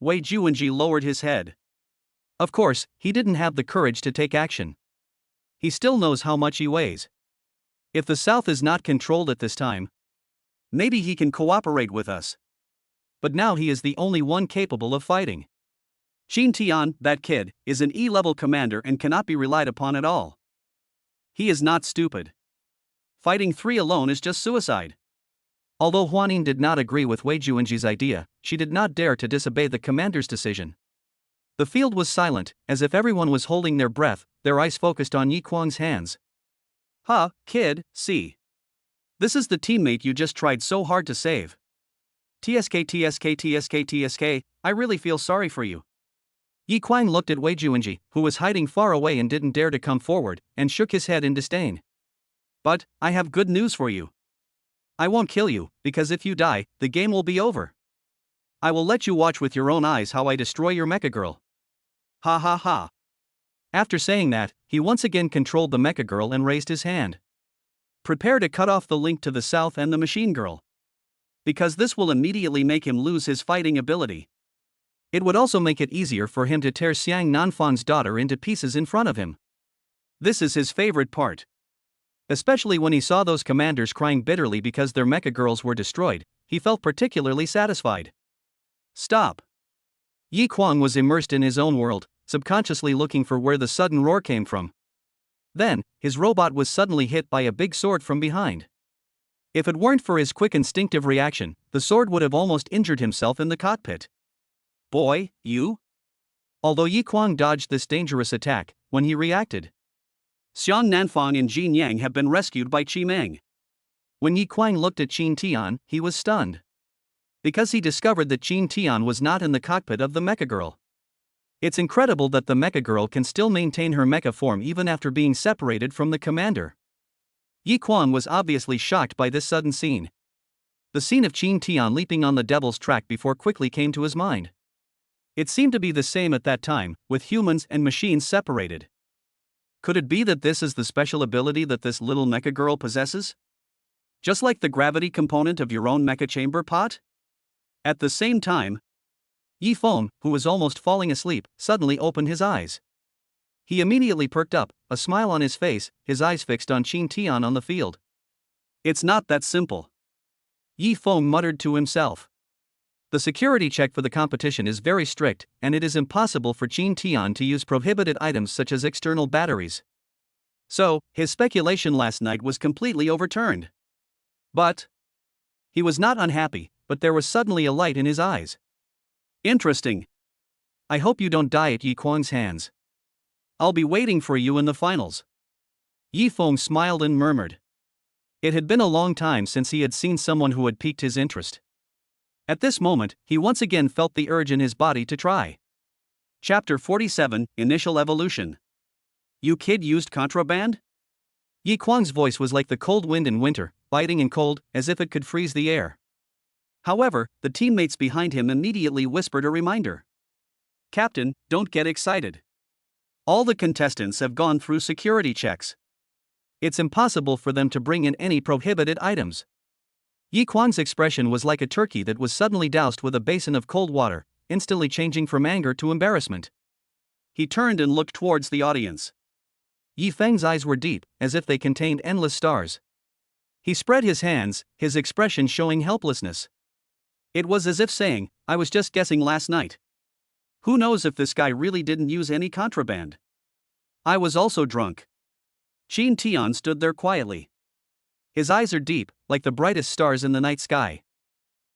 Wei Juanji lowered his head. Of course, he didn't have the courage to take action. He still knows how much he weighs. If the South is not controlled at this time, maybe he can cooperate with us. But now he is the only one capable of fighting. Qin Tian, that kid, is an E-level commander and cannot be relied upon at all. He is not stupid. Fighting 3 alone is just suicide. Although Huanin did not agree with Wei Juanji's idea, she did not dare to disobey the commander's decision. The field was silent, as if everyone was holding their breath, their eyes focused on Yi Kuang's hands. "Ha, kid, see. This is the teammate you just tried so hard to save. TSK, I really feel sorry for you." Yi Kuang looked at Wei Juanji, who was hiding far away and didn't dare to come forward, and shook his head in disdain. "But, I have good news for you. I won't kill you, because if you die, the game will be over. I will let you watch with your own eyes how I destroy your mecha girl." Ha ha ha. After saying that, he once again controlled the mecha girl and raised his hand. Prepare to cut off the link to the South and the machine girl. Because this will immediately make him lose his fighting ability. It would also make it easier for him to tear Xiang Nanfang's daughter into pieces in front of him. This is his favorite part. Especially when he saw those commanders crying bitterly because their mecha girls were destroyed, he felt particularly satisfied. Stop. Yi Kuang was immersed in his own world, subconsciously looking for where the sudden roar came from. Then, his robot was suddenly hit by a big sword from behind. If it weren't for his quick instinctive reaction, the sword would have almost injured himself in the cockpit. "Boy, you?" Although Yi Kuang dodged this dangerous attack, when he reacted, Xiang Nanfang and Jin Yang have been rescued by Qi Meng. When Yi Kuang looked at Qin Tian, he was stunned. Because he discovered that Qin Tian was not in the cockpit of the mecha girl. It's incredible that the mecha girl can still maintain her mecha form even after being separated from the commander. Yi Kuang was obviously shocked by this sudden scene. The scene of Qin Tian leaping on the devil's track before quickly came to his mind. It seemed to be the same at that time, with humans and machines separated. Could it be that this is the special ability that this little mecha girl possesses? Just like the gravity component of your own mecha chamber pot? At the same time, Yi Feng, who was almost falling asleep, suddenly opened his eyes. He immediately perked up, a smile on his face, his eyes fixed on Qin Tian on the field. It's not that simple, Yi Feng muttered to himself. The security check for the competition is very strict, and it is impossible for Qin Tian to use prohibited items such as external batteries. So, his speculation last night was completely overturned. But he was not unhappy, but there was suddenly a light in his eyes. Interesting. I hope you don't die at Yi Kwang's hands. I'll be waiting for you in the finals. Yi Feng smiled and murmured. It had been a long time since he had seen someone who had piqued his interest. At this moment, he once again felt the urge in his body to try. Chapter 47, Initial Evolution. You kid used contraband? Yi Kwang's voice was like the cold wind in winter, biting and cold, as if it could freeze the air. However, the teammates behind him immediately whispered a reminder. Captain, don't get excited. All the contestants have gone through security checks. It's impossible for them to bring in any prohibited items. Yi Kwang's expression was like a turkey that was suddenly doused with a basin of cold water, instantly changing from anger to embarrassment. He turned and looked towards the audience. Yi Feng's eyes were deep, as if they contained endless stars. He spread his hands, his expression showing helplessness. It was as if saying, I was just guessing last night. Who knows if this guy really didn't use any contraband? I was also drunk. Qin Tian stood there quietly. His eyes are deep, like the brightest stars in the night sky.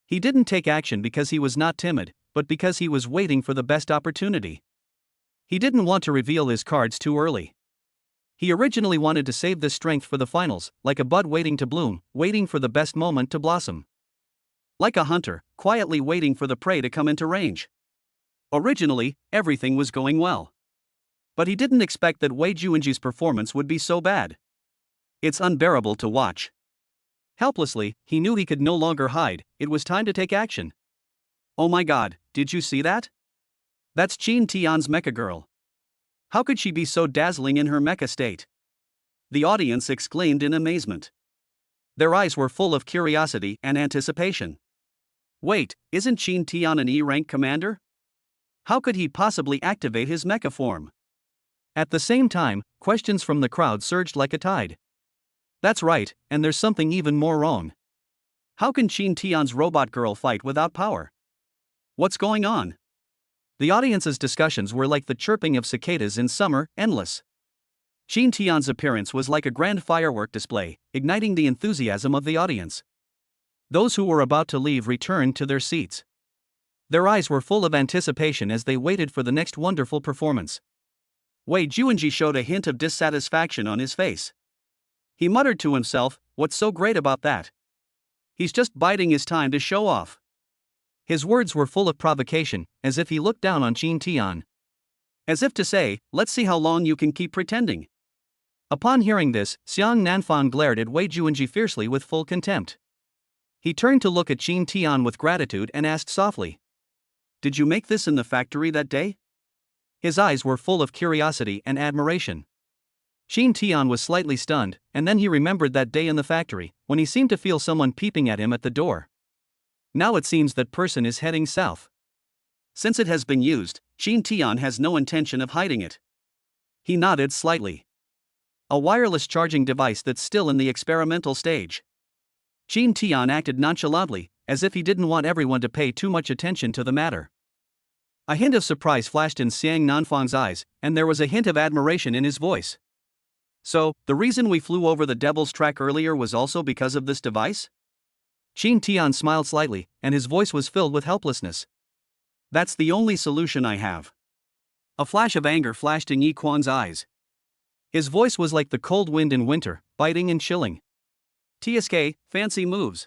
He didn't take action because he was not timid, but because he was waiting for the best opportunity. He didn't want to reveal his cards too early. He originally wanted to save this strength for the finals, like a bud waiting to bloom, waiting for the best moment to blossom. Like a hunter, quietly waiting for the prey to come into range. Originally, everything was going well. But he didn't expect that Wei Juanji's performance would be so bad. It's unbearable to watch. Helplessly, he knew he could no longer hide, it was time to take action. Oh my god, did you see that? That's Qin Tian's mecha girl. How could she be so dazzling in her mecha state? The audience exclaimed in amazement. Their eyes were full of curiosity and anticipation. Wait, isn't Qin Tian an E-rank commander? How could he possibly activate his mecha form? At the same time, questions from the crowd surged like a tide. That's right, and there's something even more wrong. How can Qin Tian's robot girl fight without power? What's going on? The audience's discussions were like the chirping of cicadas in summer, endless. Qin Tian's appearance was like a grand firework display, igniting the enthusiasm of the audience. Those who were about to leave returned to their seats. Their eyes were full of anticipation as they waited for the next wonderful performance. Wei Juanji showed a hint of dissatisfaction on his face. He muttered to himself, what's so great about that? He's just biding his time to show off. His words were full of provocation, as if he looked down on Qin Tian. As if to say, let's see how long you can keep pretending. Upon hearing this, Xiang Nanfang glared at Wei Juanji fiercely with full contempt. He turned to look at Qin Tian with gratitude and asked softly, did you make this in the factory that day? His eyes were full of curiosity and admiration. Qin Tian was slightly stunned, and then he remembered that day in the factory, when he seemed to feel someone peeping at him at the door. Now it seems that person is heading south. Since it has been used, Qin Tian has no intention of hiding it. He nodded slightly. A wireless charging device that's still in the experimental stage. Qin Tian acted nonchalantly, as if he didn't want everyone to pay too much attention to the matter. A hint of surprise flashed in Xiang Nanfang's eyes, and there was a hint of admiration in his voice. So, the reason we flew over the Devil's Track earlier was also because of this device? Qin Tian smiled slightly, and his voice was filled with helplessness. That's the only solution I have. A flash of anger flashed in Yi Kwang's eyes. His voice was like the cold wind in winter, biting and chilling. TSK, fancy moves.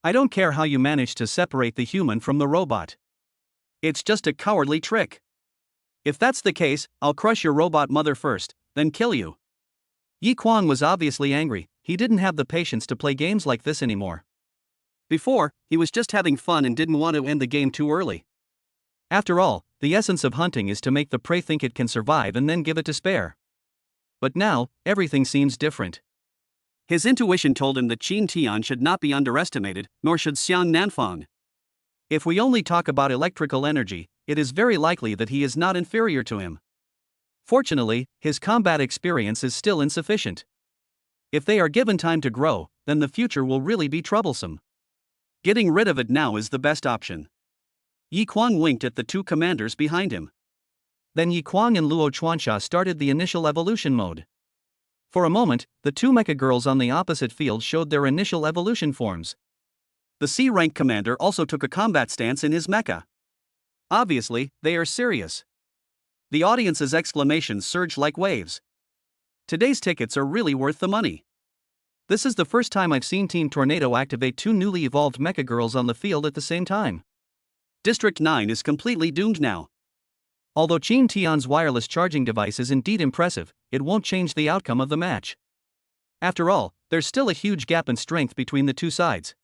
I don't care how you managed to separate the human from the robot. It's just a cowardly trick. If that's the case, I'll crush your robot mother first, then kill you. Yi Kwang was obviously angry, he didn't have the patience to play games like this anymore. Before, he was just having fun and didn't want to end the game too early. After all, the essence of hunting is to make the prey think it can survive and then give it to spare. but now, everything seems different. His intuition told him that Qin Tian should not be underestimated, nor should Xiang Nanfang. If we only talk about electrical energy, it is very likely that he is not inferior to him. Fortunately, his combat experience is still insufficient. If they are given time to grow, then the future will really be troublesome. Getting rid of it now is the best option. Yi Kuang winked at the two commanders behind him. Then Yi Kuang and Luo Chuanxia started the initial evolution mode. For a moment, the two Mecha Girls on the opposite field showed their initial evolution forms. The C-rank commander also took a combat stance in his mecha. Obviously, they are serious. The audience's exclamations surged like waves. Today's tickets are really worth the money. This is the first time I've seen Team Tornado activate two newly evolved Mecha Girls on the field at the same time. District 9 is completely doomed now. Although Qin Tian's wireless charging device is indeed impressive, it won't change the outcome of the match. After all, there's still a huge gap in strength between the two sides.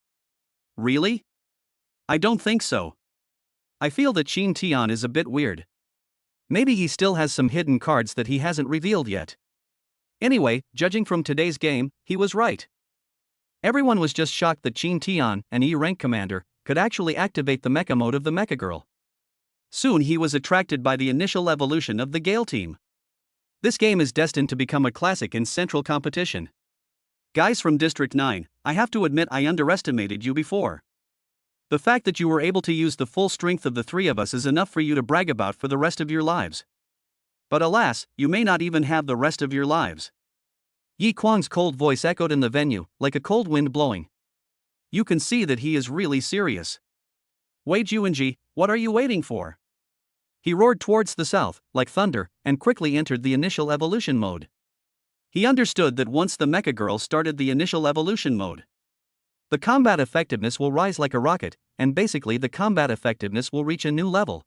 Really? I don't think so. I feel that Qin Tian is a bit weird. Maybe he still has some hidden cards that he hasn't revealed yet. Anyway, judging from today's game, he was right. Everyone was just shocked that Qin Tian, an E-rank commander, could actually activate the mecha mode of the Mecha Girl. Soon he was attracted by the initial evolution of the Gale team. This game is destined to become a classic in central competition. Guys from District 9, I have to admit I underestimated you before. The fact that you were able to use the full strength of the three of us is enough for you to brag about for the rest of your lives. But alas, you may not even have the rest of your lives. Yi Kuang's cold voice echoed in the venue, like a cold wind blowing. You can see that he is really serious. Wei Juanji, what are you waiting for? He roared towards the south, like thunder, and quickly entered the initial evolution mode. He understood that once the Mecha Girl started the initial evolution mode, the combat effectiveness will rise like a rocket, and basically the combat effectiveness will reach a new level.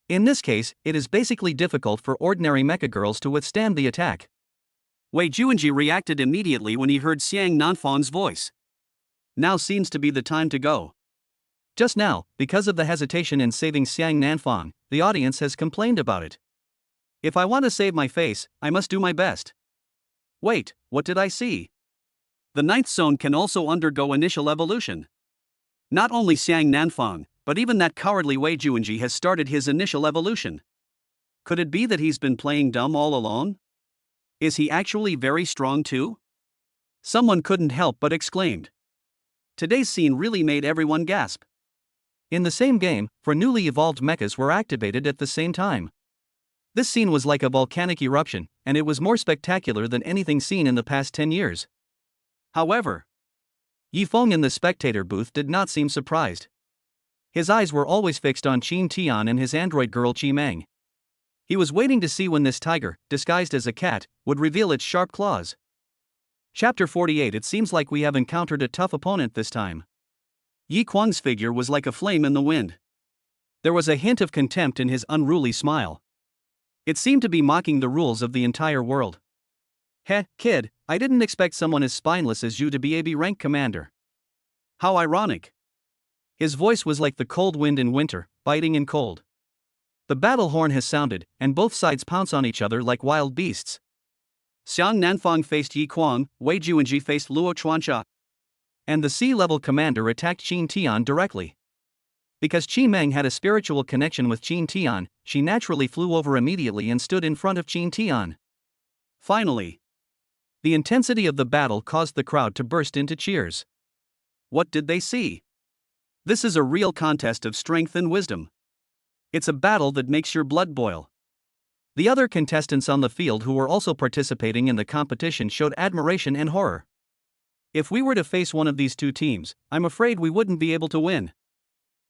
In this case, it is basically difficult for ordinary Mecha Girls to withstand the attack. Wei Juanji reacted immediately when he heard Xiang Nanfang's voice. Now seems to be the time to go. Just now, because of the hesitation in saving Xiang Nanfang, the audience has complained about it. If I want to save my face, I must do my best. Wait, what did I see? The ninth zone can also undergo initial evolution. Not only Xiang Nanfang, but even that cowardly Wei Juanji has started his initial evolution. Could it be that he's been playing dumb all along? Is he actually very strong too? Someone couldn't help but exclaimed. Today's scene really made everyone gasp. In the same game, 4 newly evolved mechas were activated at the same time. This scene was like a volcanic eruption, and it was more spectacular than anything seen in the past 10 years. However, Yi Feng in the spectator booth did not seem surprised. His eyes were always fixed on Qin Tian and his android girl Qi Meng. He was waiting to see when this tiger, disguised as a cat, would reveal its sharp claws. Chapter 48. It seems like we have encountered a tough opponent this time. Yi Kuang's figure was like a flame in the wind. There was a hint of contempt in his unruly smile. It seemed to be mocking the rules of the entire world. Heh, kid, I didn't expect someone as spineless as you to be a B-rank commander. How ironic. His voice was like the cold wind in winter, biting and cold. The battle horn has sounded, and both sides pounce on each other like wild beasts. Xiang Nanfang faced Yi Kuang, Wei Juanji faced Luo Chuanxia. And the sea-level commander attacked Qin Tian directly. Because Qi Meng had a spiritual connection with Qin Tian, she naturally flew over immediately and stood in front of Qin Tian. Finally, the intensity of the battle caused the crowd to burst into cheers. What did they see? This is a real contest of strength and wisdom. It's a battle that makes your blood boil. The other contestants on the field who were also participating in the competition showed admiration and horror. If we were to face one of these two teams, I'm afraid we wouldn't be able to win.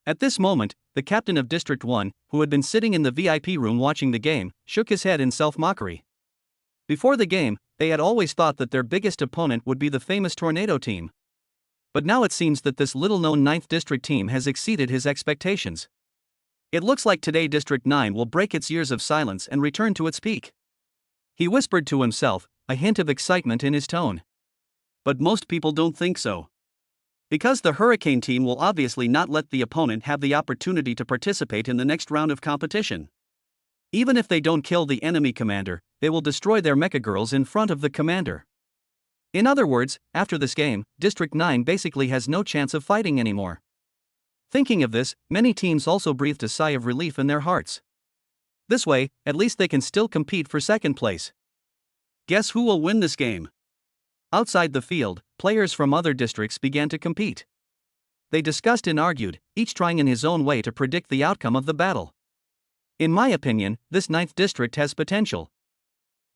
At this moment, the captain of District 1, who had been sitting in the VIP room watching the game, shook his head in self-mockery. Before the game, they had always thought that their biggest opponent would be the famous Tornado team. But now it seems that this little-known 9th District team has exceeded his expectations. It looks like today District 9 will break its years of silence and return to its peak. He whispered to himself, a hint of excitement in his tone. But most people don't think so. Because the Hurricane team will obviously not let the opponent have the opportunity to participate in the next round of competition. Even if they don't kill the enemy commander, they will destroy their Mecha Girls in front of the commander. In other words, after this game, District 9 basically has no chance of fighting anymore. Thinking of this, many teams also breathed a sigh of relief in their hearts. This way, at least they can still compete for second place. Guess who will win this game? Outside the field, players from other districts began to compete. They discussed and argued, each trying in his own way to predict the outcome of the battle. In my opinion, this 9th district has potential.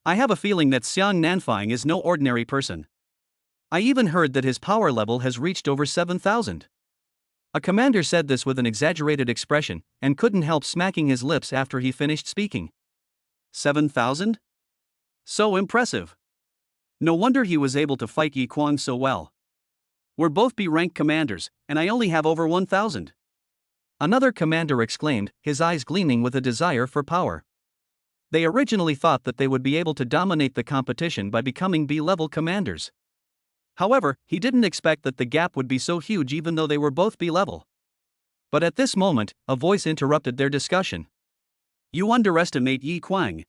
I have a feeling that Xiang Nanfang is no ordinary person. I even heard that his power level has reached over 7,000. A commander said this with an exaggerated expression, and couldn't help smacking his lips after he finished speaking. 7,000? So impressive. No wonder he was able to fight Yi Kuang so well. We're both B-rank commanders, and I only have over 1,000. Another commander exclaimed, his eyes gleaming with a desire for power. They originally thought that they would be able to dominate the competition by becoming B-level commanders. However, he didn't expect that the gap would be so huge even though they were both B-level. But at this moment, a voice interrupted their discussion. You underestimate Yi Kuang.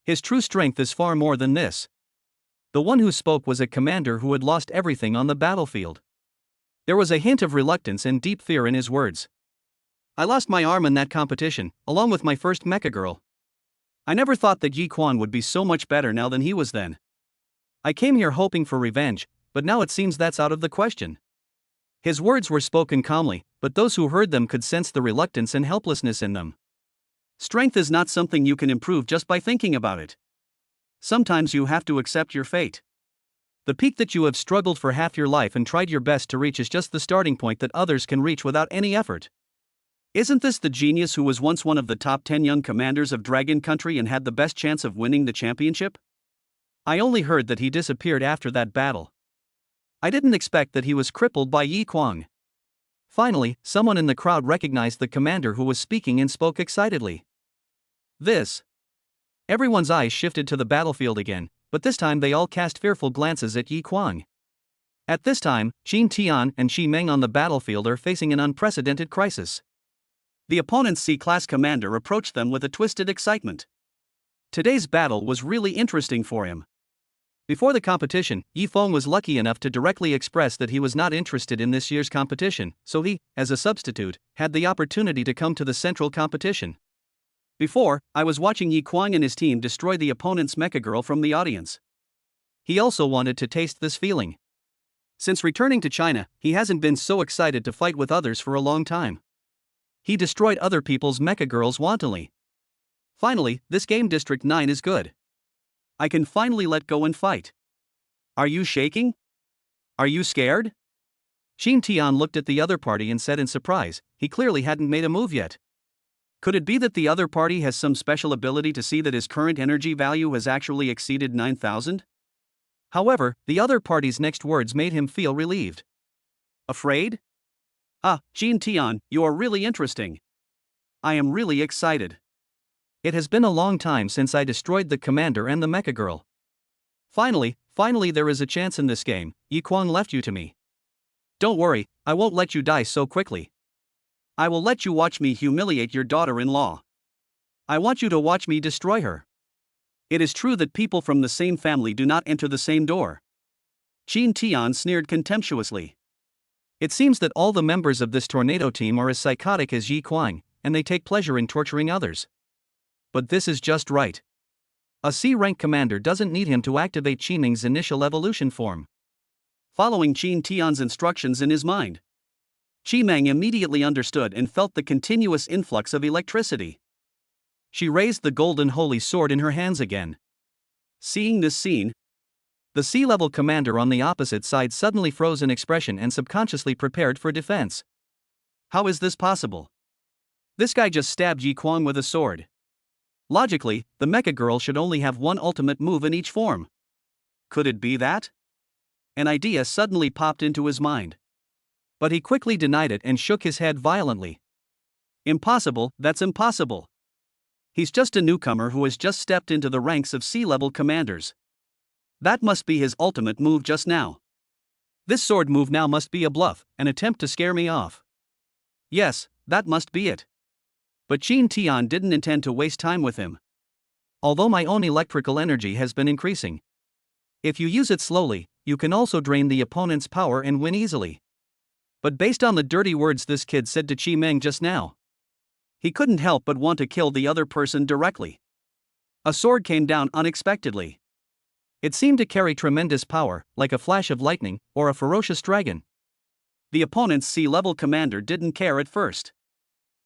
His true strength is far more than this. The one who spoke was a commander who had lost everything on the battlefield. There was a hint of reluctance and deep fear in his words. I lost my arm in that competition, along with my first Mecha Girl. I never thought that Yi Kuang would be so much better now than he was then. I came here hoping for revenge, but now it seems that's out of the question. His words were spoken calmly, but those who heard them could sense the reluctance and helplessness in them. Strength is not something you can improve just by thinking about it. Sometimes you have to accept your fate. The peak that you have struggled for half your life and tried your best to reach is just the starting point that others can reach without any effort. Isn't this the genius who was once one of the top 10 young commanders of Dragon Country and had the best chance of winning the championship? I only heard that he disappeared after that battle. I didn't expect that he was crippled by Yi Kuang. Finally, someone in the crowd recognized the commander who was speaking and spoke excitedly. This. Everyone's eyes shifted to the battlefield again, but this time they all cast fearful glances at Yi Kuang. At this time, Qin Tian and Shi Meng on the battlefield are facing an unprecedented crisis. The opponent's C-class commander approached them with a twisted excitement. Today's battle was really interesting for him. Before the competition, Yi Feng was lucky enough to directly express that he was not interested in this year's competition, so he, as a substitute, had the opportunity to come to the central competition. Before, I was watching Yi Kuang and his team destroy the opponent's Mecha Girl from the audience. He also wanted to taste this feeling. Since returning to China, he hasn't been so excited to fight with others for a long time. He destroyed other people's Mecha Girls wantonly. Finally, this game District 9 is good. I can finally let go and fight. Are you shaking? Are you scared? Qin Tian looked at the other party and said in surprise, he clearly hadn't made a move yet. Could it be that the other party has some special ability to see that his current energy value has actually exceeded 9,000? However, the other party's next words made him feel relieved. Afraid? Ah, Qin Tian, you are really interesting. I am really excited. It has been a long time since I destroyed the commander and the Mecha Girl. Finally there is a chance in this game. Yi Kuang left you to me. Don't worry, I won't let you die so quickly. I will let you watch me humiliate your daughter-in-law. I want you to watch me destroy her. It is true that people from the same family do not enter the same door. Qin Tian sneered contemptuously. It seems that all the members of this tornado team are as psychotic as Yi Kuang, and they take pleasure in torturing others. But this is just right. A C-rank commander doesn't need him to activate Qi Meng's initial evolution form. Following Qin Tian's instructions in his mind, Qi Meng immediately understood and felt the continuous influx of electricity. She raised the golden holy sword in her hands again. Seeing this scene, the C-level commander on the opposite side suddenly froze in expression and subconsciously prepared for defense. How is this possible? This guy just stabbed Yi Kuang with a sword. Logically, the Mecha Girl should only have one ultimate move in each form. Could it be that? An idea suddenly popped into his mind. But he quickly denied it and shook his head violently. Impossible, that's impossible. He's just a newcomer who has just stepped into the ranks of C-level commanders. That must be his ultimate move just now. This sword move now must be a bluff, an attempt to scare me off. Yes, that must be it. But Qin Tian didn't intend to waste time with him. although my own electrical energy has been increasing. If you use it slowly, you can also drain the opponent's power and win easily. But based on the dirty words this kid said to Chi Meng just now, he couldn't help but want to kill the other person directly. A sword came down unexpectedly. It seemed to carry tremendous power, like a flash of lightning or a ferocious dragon. The opponent's sea-level commander didn't care at first.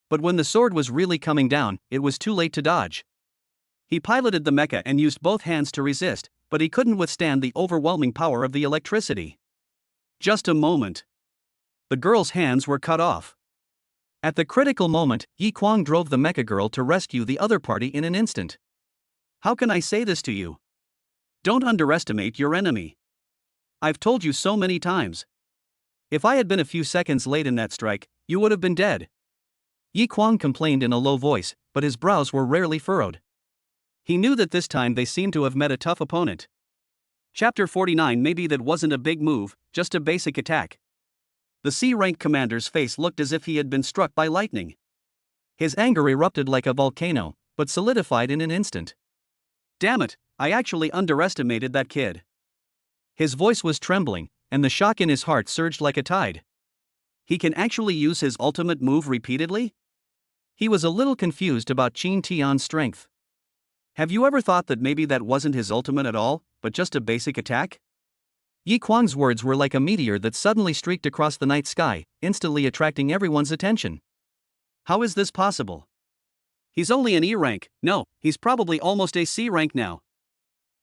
But when the sword was really coming down, it was too late to dodge. He piloted the mecha and used both hands to resist, but he couldn't withstand the overwhelming power of the electricity. Just a moment. The girl's hands were cut off. At the critical moment, Yi Kuang drove the mecha girl to rescue the other party in an instant. How can I say this to you? Don't underestimate your enemy. I've told you so many times. If I had been a few seconds late in that strike, you would have been dead. Yi Kuang complained in a low voice, but his brows were rarely furrowed. He knew that this time they seemed to have met a tough opponent. Chapter 49. Maybe that wasn't a big move, just a basic attack. The C-rank commander's face looked as if he had been struck by lightning. His anger erupted like a volcano, but solidified in an instant. Damn it, I actually underestimated that kid. His voice was trembling, and the shock in his heart surged like a tide. He can actually use his ultimate move repeatedly? He was a little confused about Qin Tian's strength. Have you ever thought that maybe that wasn't his ultimate at all, but just a basic attack? Yi Kuang's words were like a meteor that suddenly streaked across the night sky, instantly attracting everyone's attention. How is this possible? He's only an E rank. No, he's probably almost a C rank now.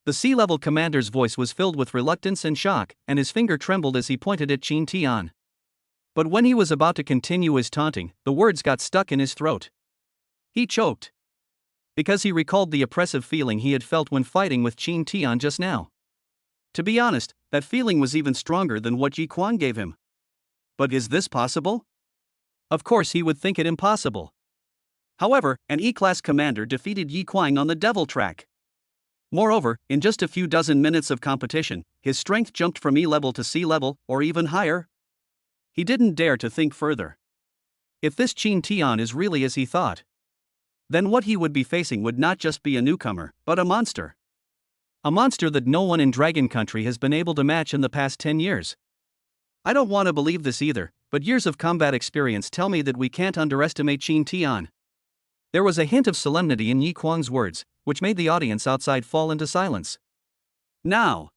The C-level commander's voice was filled with reluctance and shock, and his finger trembled as he pointed at Qin Tian. But when he was about to continue his taunting, the words got stuck in his throat. He choked. Because he recalled the oppressive feeling he had felt when fighting with Qin Tian just now. To be honest, that feeling was even stronger than what Yi Kuang gave him. But is this possible? Of course he would think it impossible. However, an E-class commander defeated Yi Kuang on the devil track. Moreover, in just a few dozen minutes of competition, his strength jumped from E level to C level, or even higher. He didn't dare to think further. If this Qin Tian is really as he thought, then what he would be facing would not just be a newcomer, but a monster. A monster that no one in Dragon Country has been able to match in the past 10 years. I don't want to believe this either, but years of combat experience tell me that we can't underestimate Qin Tian. There was a hint of solemnity in Yi Kuang's words, which made the audience outside fall into silence. Now!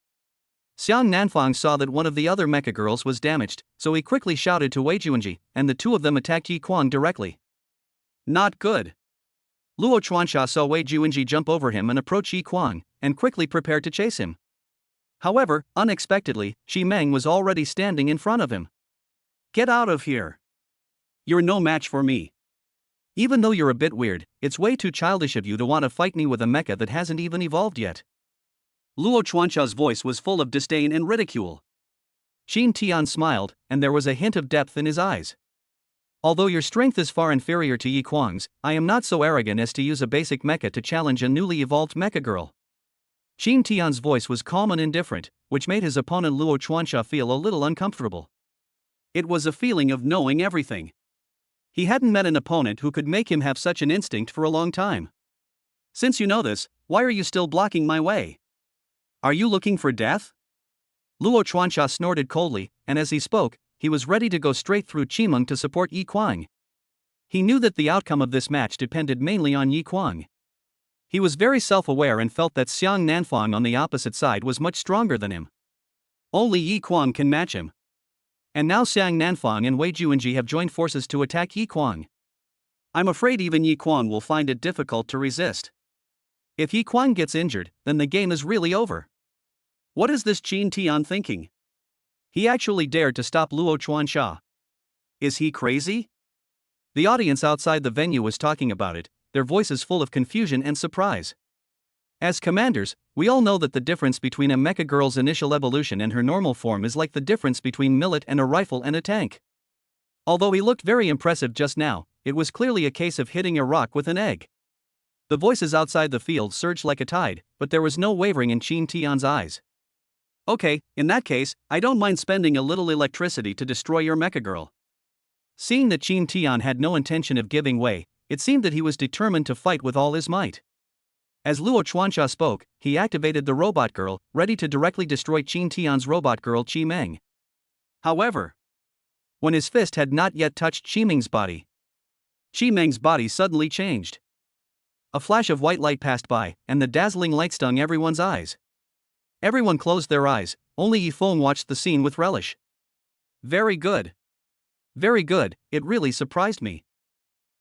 Xiang Nanfang saw that one of the other mecha girls was damaged, so he quickly shouted to Wei Juanji, and the two of them attacked Yi Kuang directly. Not good. Luo Chuansha saw Wei Juanji jump over him and approach Yi Kuang, and quickly prepared to chase him. However, unexpectedly, Chi Meng was already standing in front of him. Get out of here. You're no match for me. Even though you're a bit weird, it's way too childish of you to want to fight me with a mecha that hasn't even evolved yet. Luo Chuansha's voice was full of disdain and ridicule. Qin Tian smiled, and there was a hint of depth in his eyes. Although your strength is far inferior to Yi Kuang's, I am not so arrogant as to use a basic mecha to challenge a newly evolved mecha girl. Qin Tian's voice was calm and indifferent, which made his opponent Luo Chuansha feel a little uncomfortable. It was a feeling of knowing everything. He hadn't met an opponent who could make him have such an instinct for a long time. Since you know this, why are you still blocking my way? Are you looking for death? Luo Chuansha snorted coldly, and as he spoke, he was ready to go straight through Qimeng to support Yi Kuang. He knew that the outcome of this match depended mainly on Yi Kuang. He was very self-aware and felt that Xiang Nanfang on the opposite side was much stronger than him. Only Yi Kuang can match him. And now Xiang Nanfang and Wei Juanji have joined forces to attack Yi Kuang. I'm afraid even Yi Kuang will find it difficult to resist. If Yi Kuang gets injured, then the game is really over. What is this Qin Tian thinking? He actually dared to stop Luo Chuansha. Is he crazy? The audience outside the venue was talking about it, their voices full of confusion and surprise. As commanders, we all know that the difference between a mecha girl's initial evolution and her normal form is like the difference between millet and a rifle and a tank. Although he looked very impressive just now, it was clearly a case of hitting a rock with an egg. The voices outside the field surged like a tide, but there was no wavering in Qin Tian's eyes. Okay, in that case, I don't mind spending a little electricity to destroy your mecha girl. Seeing that Qin Tian had no intention of giving way, it seemed that he was determined to fight with all his might. As Luo Chuanxia spoke, he activated the robot girl, ready to directly destroy Qin Tian's robot girl Qi Meng. However, when his fist had not yet touched Qi Meng's body, Qi Meng's body suddenly changed. A flash of white light passed by, and the dazzling light stung everyone's eyes. Everyone closed their eyes, only Yifeng watched the scene with relish. Very good. Very good, it really surprised me.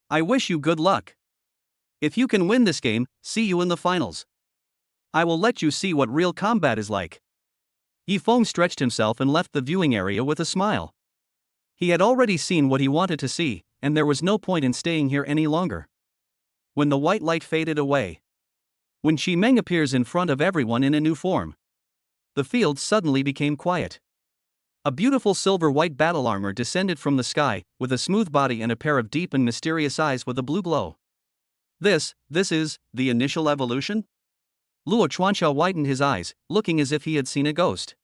I wish you good luck. If you can win this game, see you in the finals. I will let you see what real combat is like. Yifeng stretched himself and left the viewing area with a smile. He had already seen what he wanted to see, and there was no point in staying here any longer. When the white light faded away, when Qi Meng appears in front of everyone in a new form, the field suddenly became quiet. A beautiful silver-white battle armor descended from the sky, with a smooth body and a pair of deep and mysterious eyes with a blue glow. This is the initial evolution? Luo Chuanxia widened his eyes, looking as if he had seen a ghost.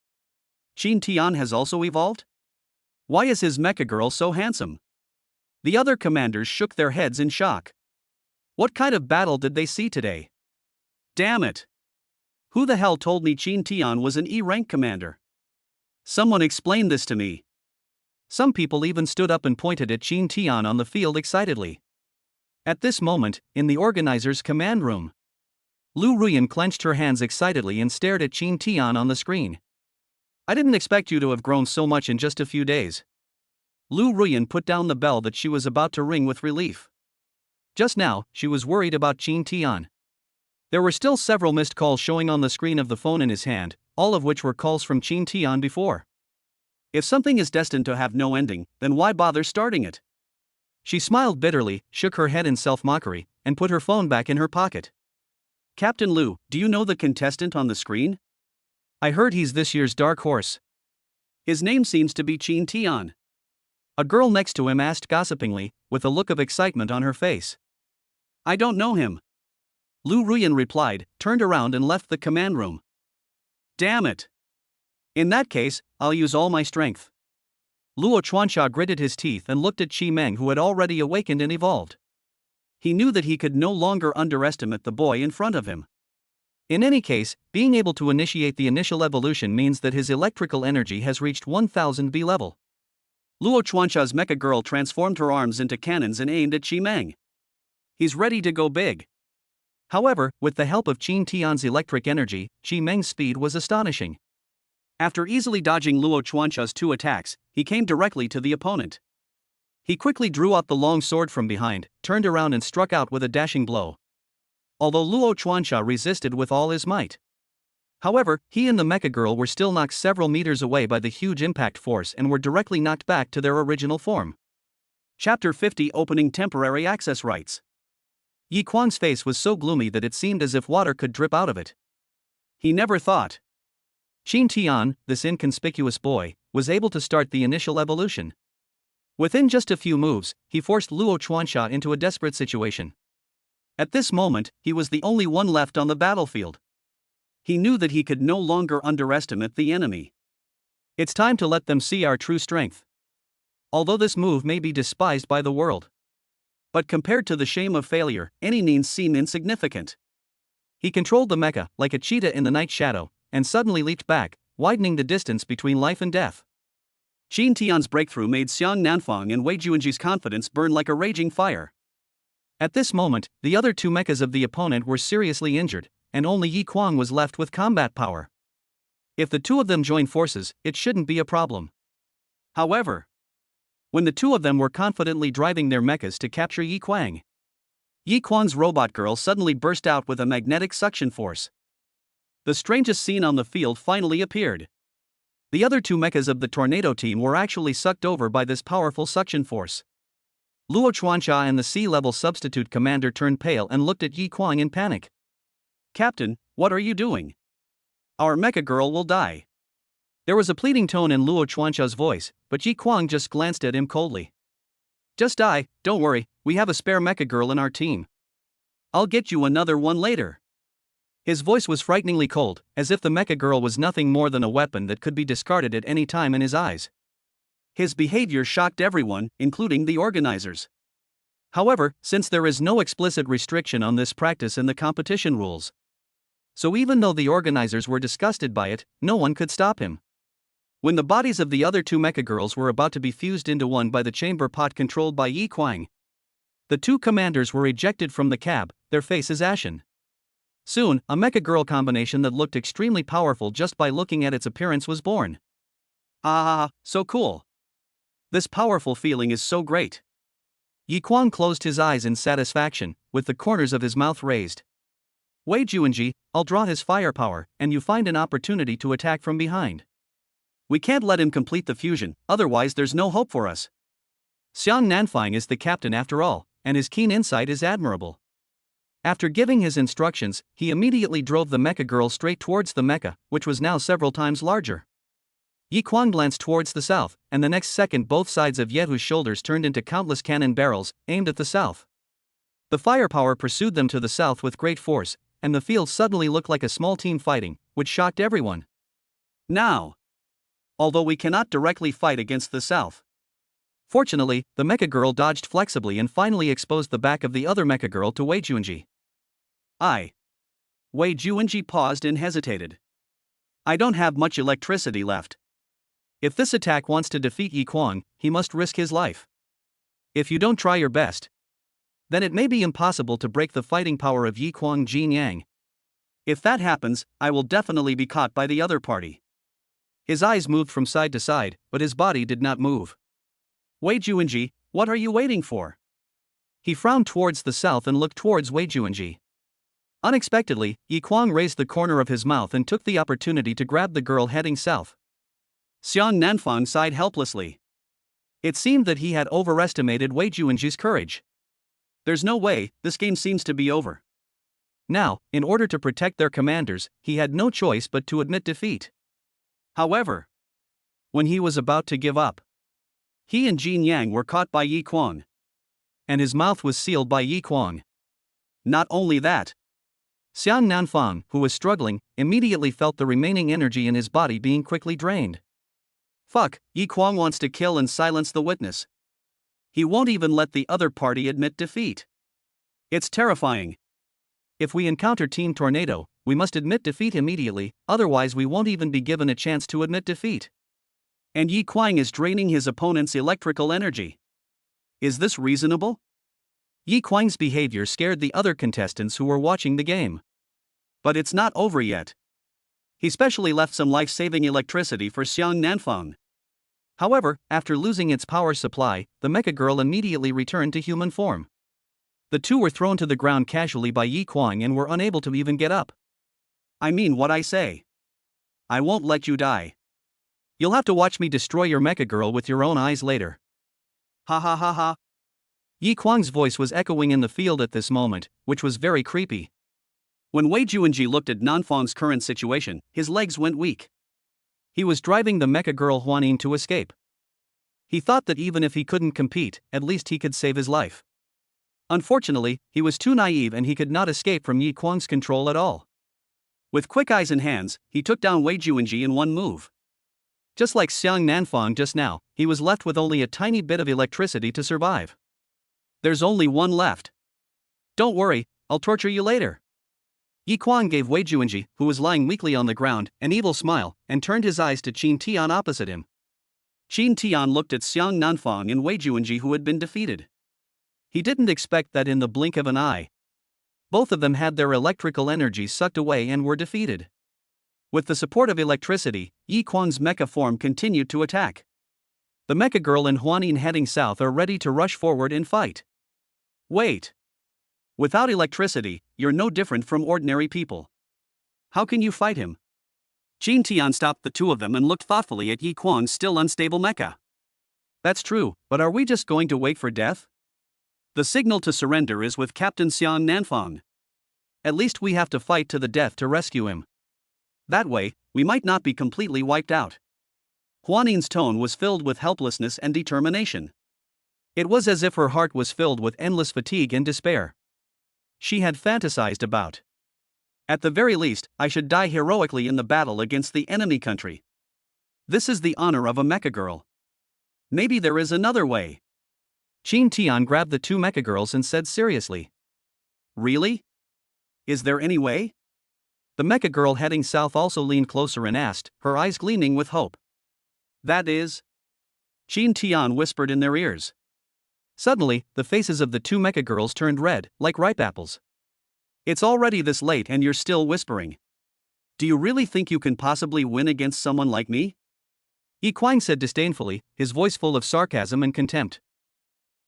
Qin Tian has also evolved? Why is his Mecha Girl so handsome? The other commanders shook their heads in shock. What kind of battle did they see today? Damn it! Who the hell told me Qin Tian was an E-rank commander? Someone explain this to me. Some people even stood up and pointed at Qin Tian on the field excitedly. At this moment, in the organizer's command room, Lu Ruyan clenched her hands excitedly and stared at Qin Tian on the screen. I didn't expect you to have grown so much in just a few days. Lu Ruyan put down the bell that she was about to ring with relief. Just now, she was worried about Qin Tian. There were still several missed calls showing on the screen of the phone in his hand, all of which were calls from Qin Tian before. If something is destined to have no ending, then why bother starting it? She smiled bitterly, shook her head in self-mockery, and put her phone back in her pocket. Captain Lu, do you know the contestant on the screen? I heard he's this year's dark horse. His name seems to be Qin Tian. A girl next to him asked gossipingly, with a look of excitement on her face. I don't know him. Lu Ruyan replied, turned around and left the command room. Damn it! In that case, I'll use all my strength. Luo Chuanxia gritted his teeth and looked at Qi Meng, who had already awakened and evolved. He knew that he could no longer underestimate the boy in front of him. In any case, being able to initiate the initial evolution means that his electrical energy has reached 1000 B level. Luo Chuanxia's Mecha Girl transformed her arms into cannons and aimed at Qi Meng. He's ready to go big. However, with the help of Qin Tian's electric energy, Qi Meng's speed was astonishing. After easily dodging Luo Chuanxia's 2 attacks, he came directly to the opponent. He quickly drew out the long sword from behind, turned around and struck out with a dashing blow. Although Luo Chuanxia resisted with all his might. However, he and the Mecha Girl were still knocked several meters away by the huge impact force and were directly knocked back to their original form. Chapter 50 Opening Temporary Access Rights. Yi Kuang's face was so gloomy that it seemed as if water could drip out of it. He never thought Qin Tian, this inconspicuous boy, was able to start the initial evolution. Within just a few moves, he forced Luo Chuanxia into a desperate situation. At this moment, he was the only one left on the battlefield. He knew that he could no longer underestimate the enemy. It's time to let them see our true strength. Although this move may be despised by the world, but compared to the shame of failure, any means seem insignificant. He controlled the mecha, like a cheetah in the night shadow, and suddenly leaped back, widening the distance between life and death. Qin Tian's breakthrough made Xiang Nanfang and Wei Juanji's confidence burn like a raging fire. At this moment, the other 2 mechas of the opponent were seriously injured, and only Yi Kuang was left with combat power. If the 2 of them join forces, it shouldn't be a problem. However, when the 2 of them were confidently driving their mechas to capture Yi Kuang's robot girl suddenly burst out with a magnetic suction force. The strangest scene on the field finally appeared. The other 2 mechas of the Tornado team were actually sucked over by this powerful suction force. Luo Chuanxia and the C-level substitute commander turned pale and looked at Yi Kuang in panic. Captain, what are you doing? Our Mecha Girl will die. There was a pleading tone in Luo Chuanxia's voice, but Yi Kuang just glanced at him coldly. Just die, don't worry, we have a spare Mecha Girl in our team. I'll get you another one later. His voice was frighteningly cold, as if the Mecha Girl was nothing more than a weapon that could be discarded at any time in his eyes. His behavior shocked everyone, including the organizers. However, since there is no explicit restriction on this practice in the competition rules. So even though the organizers were disgusted by it, no one could stop him. When the bodies of the other two Mecha Girls were about to be fused into one by the chamber pot controlled by Yi Kwang, the two commanders were ejected from the cab, their faces ashen. Soon, a Mecha Girl combination that looked extremely powerful just by looking at its appearance was born. Ah, so cool. This powerful feeling is so great. Yi Kwang closed his eyes in satisfaction, with the corners of his mouth raised. Wei Juanji, I'll draw his firepower, and you find an opportunity to attack from behind. We can't let him complete the fusion, otherwise there's no hope for us. Xiang Nanfang is the captain after all, and his keen insight is admirable. After giving his instructions, he immediately drove the Mecha Girl straight towards the mecha, which was now several times larger. Yi Kwang glanced towards the south, and the next second both sides of Yehu's shoulders turned into countless cannon barrels, aimed at the south. The firepower pursued them to the south with great force, and the field suddenly looked like a small team fighting, which shocked everyone. Now, although we cannot directly fight against the south, fortunately, the Mecha Girl dodged flexibly and finally exposed the back of the other Mecha Girl to Wei Juanji. Wei Juanji paused and hesitated. I don't have much electricity left. If this attack wants to defeat Yi Kwang, he must risk his life. If you don't try your best, then it may be impossible to break the fighting power of Yi Kwang Jin Yang. If that happens, I will definitely be caught by the other party. His eyes moved from side to side, but his body did not move. Wei Juanji, what are you waiting for? He frowned towards the south and looked towards Wei Juanji. Unexpectedly, Yi Kwang raised the corner of his mouth and took the opportunity to grab the girl heading south. Xiang Nanfang sighed helplessly. It seemed that he had overestimated Wei Juanji's courage. There's no way, this game seems to be over. Now, in order to protect their commanders, he had no choice but to admit defeat. However, when he was about to give up, he and Jin Yang were caught by Yi Kwang. And his mouth was sealed by Yi Kwang. Not only that, Xiang Nanfang, who was struggling, immediately felt the remaining energy in his body being quickly drained. Fuck, Yi Kwang wants to kill and silence the witness. He won't even let the other party admit defeat. It's terrifying. If we encounter Team Tornado, we must admit defeat immediately, otherwise we won't even be given a chance to admit defeat. And Yi Kwang is draining his opponent's electrical energy. Is this reasonable? Yi Kwang's behavior scared the other contestants who were watching the game. But it's not over yet. He specially left some life-saving electricity for Xiang Nanfang. However, after losing its power supply, the Mecha Girl immediately returned to human form. The two were thrown to the ground casually by Yi Kwang and were unable to even get up. I mean what I say. I won't let you die. You'll have to watch me destroy your Mecha Girl with your own eyes later. Ha ha ha ha. Yi Kwang's voice was echoing in the field at this moment, which was very creepy. When Wei Juanji looked at Nanfang's current situation, his legs went weak. He was driving the Mecha Girl Huanin to escape. He thought that even if he couldn't compete, at least he could save his life. Unfortunately, he was too naive and he could not escape from Yi Kwang's control at all. With quick eyes and hands, he took down Wei Juanji in one move. Just like Xiang Nanfang just now, he was left with only a tiny bit of electricity to survive. There's only one left. Don't worry, I'll torture you later. Yi Kwang gave Wei Juanji, who was lying weakly on the ground, an evil smile, and turned his eyes to Qin Tian opposite him. Qin Tian looked at Xiang Nanfang and Wei Juanji, who had been defeated. He didn't expect that in the blink of an eye, both of them had their electrical energy sucked away and were defeated. With the support of electricity, Yi Kwang's mecha form continued to attack. The Mecha Girl and Huanin heading south are ready to rush forward and fight. Wait. Without electricity, you're no different from ordinary people. How can you fight him? Qin Tian stopped the two of them and looked thoughtfully at Yi Kwang's still unstable mecha. That's true, but are we just going to wait for death? The signal to surrender is with Captain Xiang Nanfang. At least we have to fight to the death to rescue him. That way, we might not be completely wiped out. Huanin's tone was filled with helplessness and determination. It was as if her heart was filled with endless fatigue and despair. She had fantasized about, at the very least, I should die heroically in the battle against the enemy country. This is the honor of a Mecha Girl. Maybe there is another way. Qin Tian grabbed the two Mecha Girls and said seriously. Really? Is there any way? The Mecha Girl heading south also leaned closer and asked, her eyes gleaming with hope. That is? Qin Tian whispered in their ears. Suddenly, the faces of the two Mecha Girls turned red, like ripe apples. It's already this late and you're still whispering. Do you really think you can possibly win against someone like me? Yi Kuang said disdainfully, his voice full of sarcasm and contempt.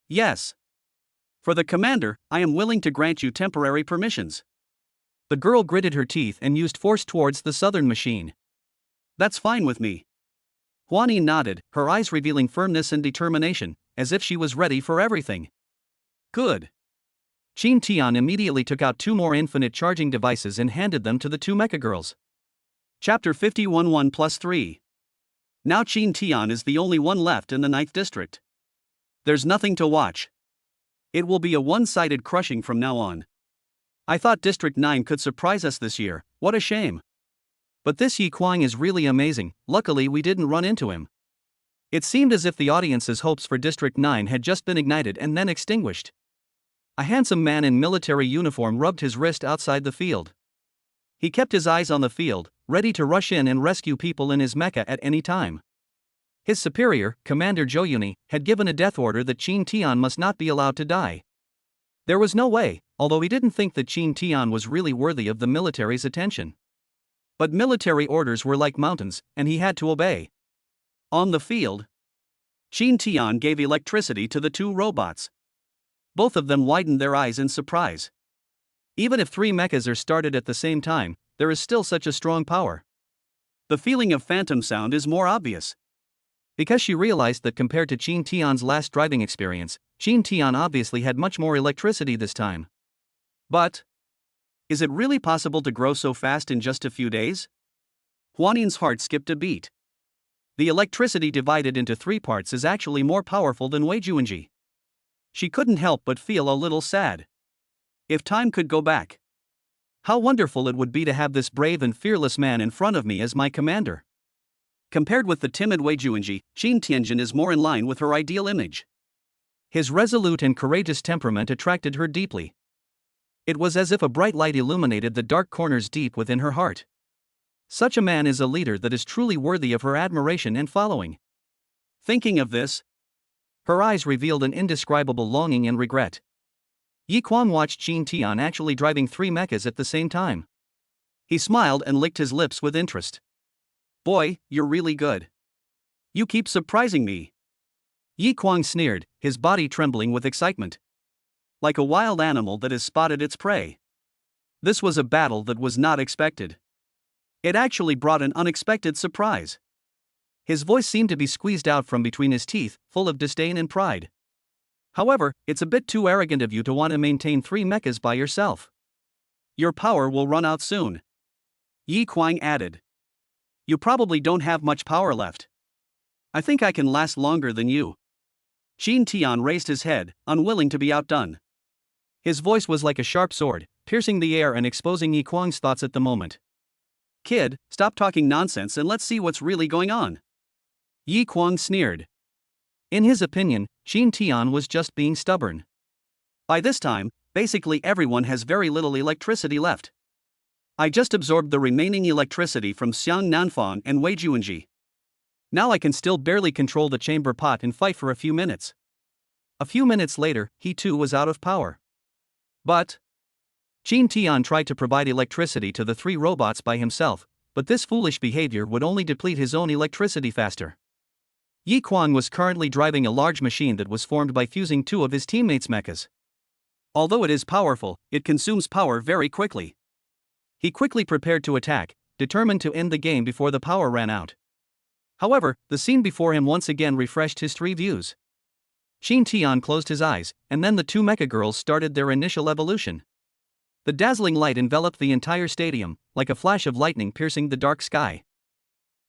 Yes. For the commander, I am willing to grant you temporary permissions. The girl gritted her teeth and used force towards the southern machine. That's fine with me. Huan nodded, her eyes revealing firmness and determination, as if she was ready for everything. Good. Qin Tian immediately took out two more infinite charging devices and handed them to the two Mecha Girls. Chapter 51 1+3. Now Qin Tian is the only one left in the 9th district. There's nothing to watch. It will be a one-sided crushing from now on. I thought District 9 could surprise us this year, what a shame. But this Yi Kuang is really amazing, luckily we didn't run into him. It seemed as if the audience's hopes for District 9 had just been ignited and then extinguished. A handsome man in military uniform rubbed his wrist outside the field. He kept his eyes on the field, ready to rush in and rescue people in his mecha at any time. His superior, Commander Zhou, had given a death order that Qin Tian must not be allowed to die. There was no way, although he didn't think that Qin Tian was really worthy of the military's attention. But military orders were like mountains, and he had to obey. On the field, Qin Tian gave electricity to the two robots. Both of them widened their eyes in surprise. Even if three mechas are started at the same time, there is still such a strong power. The feeling of phantom sound is more obvious. Because she realized that compared to Qin Tian's last driving experience, Qin Tian obviously had much more electricity this time. But is it really possible to grow so fast in just a few days? Huanin's heart skipped a beat. The electricity divided into three parts is actually more powerful than Wei Juanji. She couldn't help but feel a little sad. If time could go back, how wonderful it would be to have this brave and fearless man in front of me as my commander. Compared with the timid Wei Juanji, Qin Tianjin is more in line with her ideal image. His resolute and courageous temperament attracted her deeply. It was as if a bright light illuminated the dark corners deep within her heart. Such a man is a leader that is truly worthy of her admiration and following. Thinking of this, her eyes revealed an indescribable longing and regret. Yi Kuang watched Qin Tian actually driving three mechas at the same time. He smiled and licked his lips with interest. Boy, you're really good. You keep surprising me. Yi Kuang sneered, his body trembling with excitement. Like a wild animal that has spotted its prey. This was a battle that was not expected. It actually brought an unexpected surprise. His voice seemed to be squeezed out from between his teeth, full of disdain and pride. However, it's a bit too arrogant of you to want to maintain three mechas by yourself. Your power will run out soon. Yi Kuang added. You probably don't have much power left. I think I can last longer than you. Qin Tian raised his head, unwilling to be outdone. His voice was like a sharp sword, piercing the air and exposing Yi Kuang's thoughts at the moment. Kid, stop talking nonsense and let's see what's really going on. Yi Kuang sneered. In his opinion, Qin Tian was just being stubborn. By this time, basically everyone has very little electricity left. I just absorbed the remaining electricity from Xiang Nanfang and Wei Juanji. Now I can still barely control the chamber pot and fight for a few minutes. A few minutes later, he too was out of power. But Qin Tian tried to provide electricity to the three robots by himself, but this foolish behavior would only deplete his own electricity faster. Yi Kuang was currently driving a large machine that was formed by fusing two of his teammates' mechas. Although it is powerful, it consumes power very quickly. He quickly prepared to attack, determined to end the game before the power ran out. However, the scene before him once again refreshed his three views. Qin Tian closed his eyes, and then the two Mecha Girls started their initial evolution. The dazzling light enveloped the entire stadium, like a flash of lightning piercing the dark sky.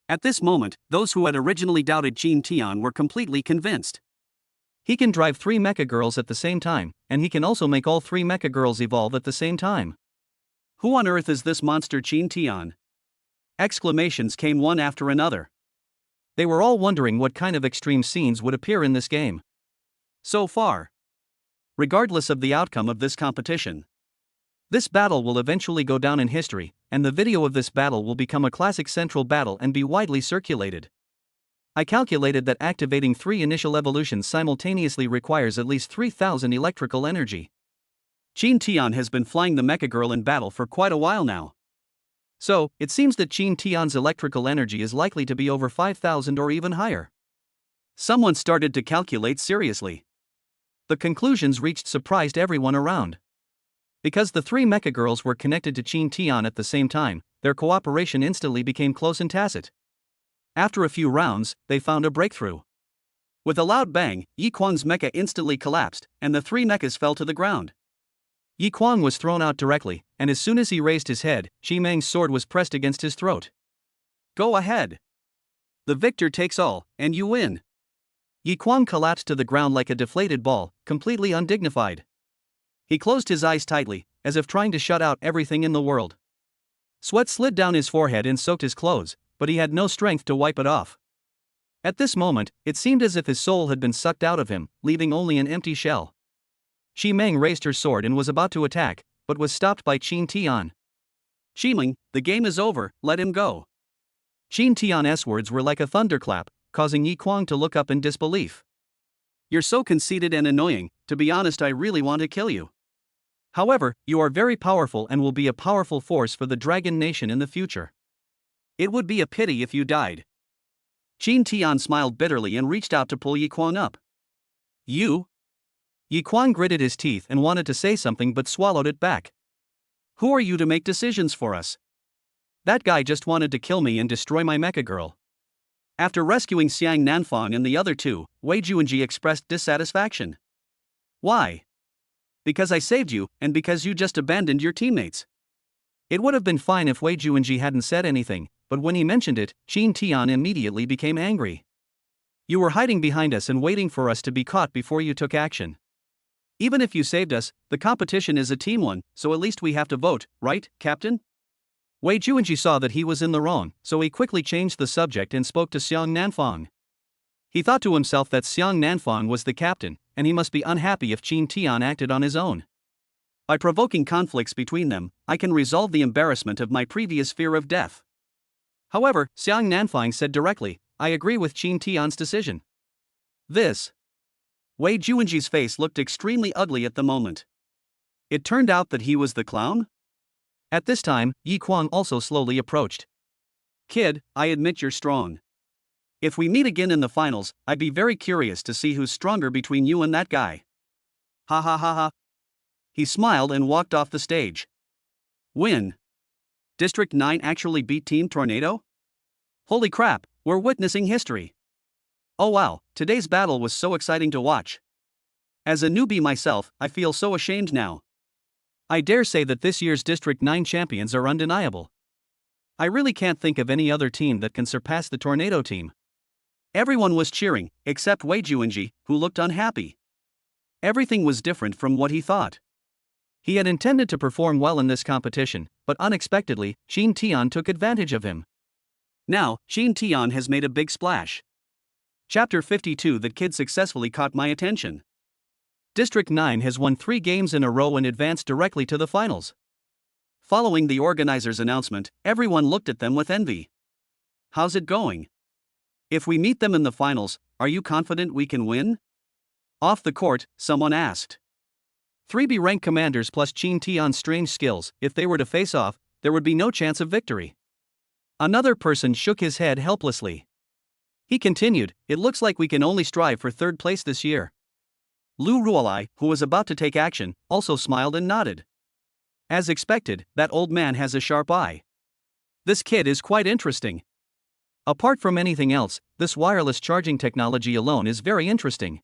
At this moment, those who had originally doubted Qin Tian were completely convinced. He can drive three Mecha Girls at the same time, and he can also make all three Mecha Girls evolve at the same time. Who on earth is this monster Qin Tian? Exclamations came one after another. They were all wondering what kind of extreme scenes would appear in this game. So far. Regardless of the outcome of this competition, this battle will eventually go down in history, and the video of this battle will become a classic central battle and be widely circulated. I calculated that activating 3 initial evolutions simultaneously requires at least 3000 electrical energy. Qin Tian has been flying the Mecha Girl in battle for quite a while now. So, it seems that Qin Tian's electrical energy is likely to be over 5000 or even higher. Someone started to calculate seriously. The conclusions reached surprised everyone around. Because the 3 Mecha Girls were connected to Qin Tian at the same time, their cooperation instantly became close and tacit. After a few rounds, they found a breakthrough. With a loud bang, Yi Kuang's mecha instantly collapsed, and the 3 mechas fell to the ground. Yi Kuang was thrown out directly, and as soon as he raised his head, Shi Meng's sword was pressed against his throat. Go ahead. The victor takes all, and you win. Yi Kuang collapsed to the ground like a deflated ball, completely undignified. He closed his eyes tightly, as if trying to shut out everything in the world. Sweat slid down his forehead and soaked his clothes, but he had no strength to wipe it off. At this moment, it seemed as if his soul had been sucked out of him, leaving only an empty shell. Shi Meng raised her sword and was about to attack, but was stopped by Qin Tian. Shi Meng, the game is over, let him go. Qin Tian's words were like a thunderclap, causing Yi Kuang to look up in disbelief. You're so conceited and annoying, to be honest I really want to kill you. However, you are very powerful and will be a powerful force for the Dragon Nation in the future. It would be a pity if you died. Qin Tian smiled bitterly and reached out to pull Yi Kuang up. You? Yi Kuang gritted his teeth and wanted to say something but swallowed it back. Who are you to make decisions for us? That guy just wanted to kill me and destroy my Mecha Girl. After rescuing Xiang Nanfang and the other 2, Wei Juanji expressed dissatisfaction. Why? Because I saved you, and because you just abandoned your teammates. It would have been fine if Wei Juanji hadn't said anything, but when he mentioned it, Qin Tian immediately became angry. You were hiding behind us and waiting for us to be caught before you took action. Even if you saved us, the competition is a team one, so at least we have to vote, right, Captain? Wei Juanji saw that he was in the wrong, so he quickly changed the subject and spoke to Xiang Nanfang. He thought to himself that Xiang Nanfang was the captain, and he must be unhappy if Qin Tian acted on his own. By provoking conflicts between them, I can resolve the embarrassment of my previous fear of death. However, Xiang Nanfang said directly, I agree with Qin Tian's decision. This. Wei Juanji's face looked extremely ugly at the moment. It turned out that he was the clown? At this time, Yi Kuang also slowly approached. Kid, I admit you're strong. If we meet again in the finals, I'd be very curious to see who's stronger between you and that guy. Ha ha ha ha. He smiled and walked off the stage. Win. District 9 actually beat Team Tornado? Holy crap, we're witnessing history. Oh wow, today's battle was so exciting to watch. As a newbie myself, I feel so ashamed now. I dare say that this year's District 9 champions are undeniable. I really can't think of any other team that can surpass the Tornado team. Everyone was cheering, except Wei Juanji, who looked unhappy. Everything was different from what he thought. He had intended to perform well in this competition, but unexpectedly, Qin Tian took advantage of him. Now, Qin Tian has made a big splash. Chapter 52. That kid successfully caught my attention. District 9 has won 3 games in a row and advanced directly to the finals. Following the organizer's announcement, everyone looked at them with envy. How's it going? If we meet them in the finals, are you confident we can win? Off the court, someone asked. 3B rank commanders plus Qin Tian's strange skills, if they were to face off, there would be no chance of victory. Another person shook his head helplessly. He continued, it looks like we can only strive for 3rd place this year. Lu Ruolai, who was about to take action, also smiled and nodded. As expected, that old man has a sharp eye. This kid is quite interesting. Apart from anything else, this wireless charging technology alone is very interesting.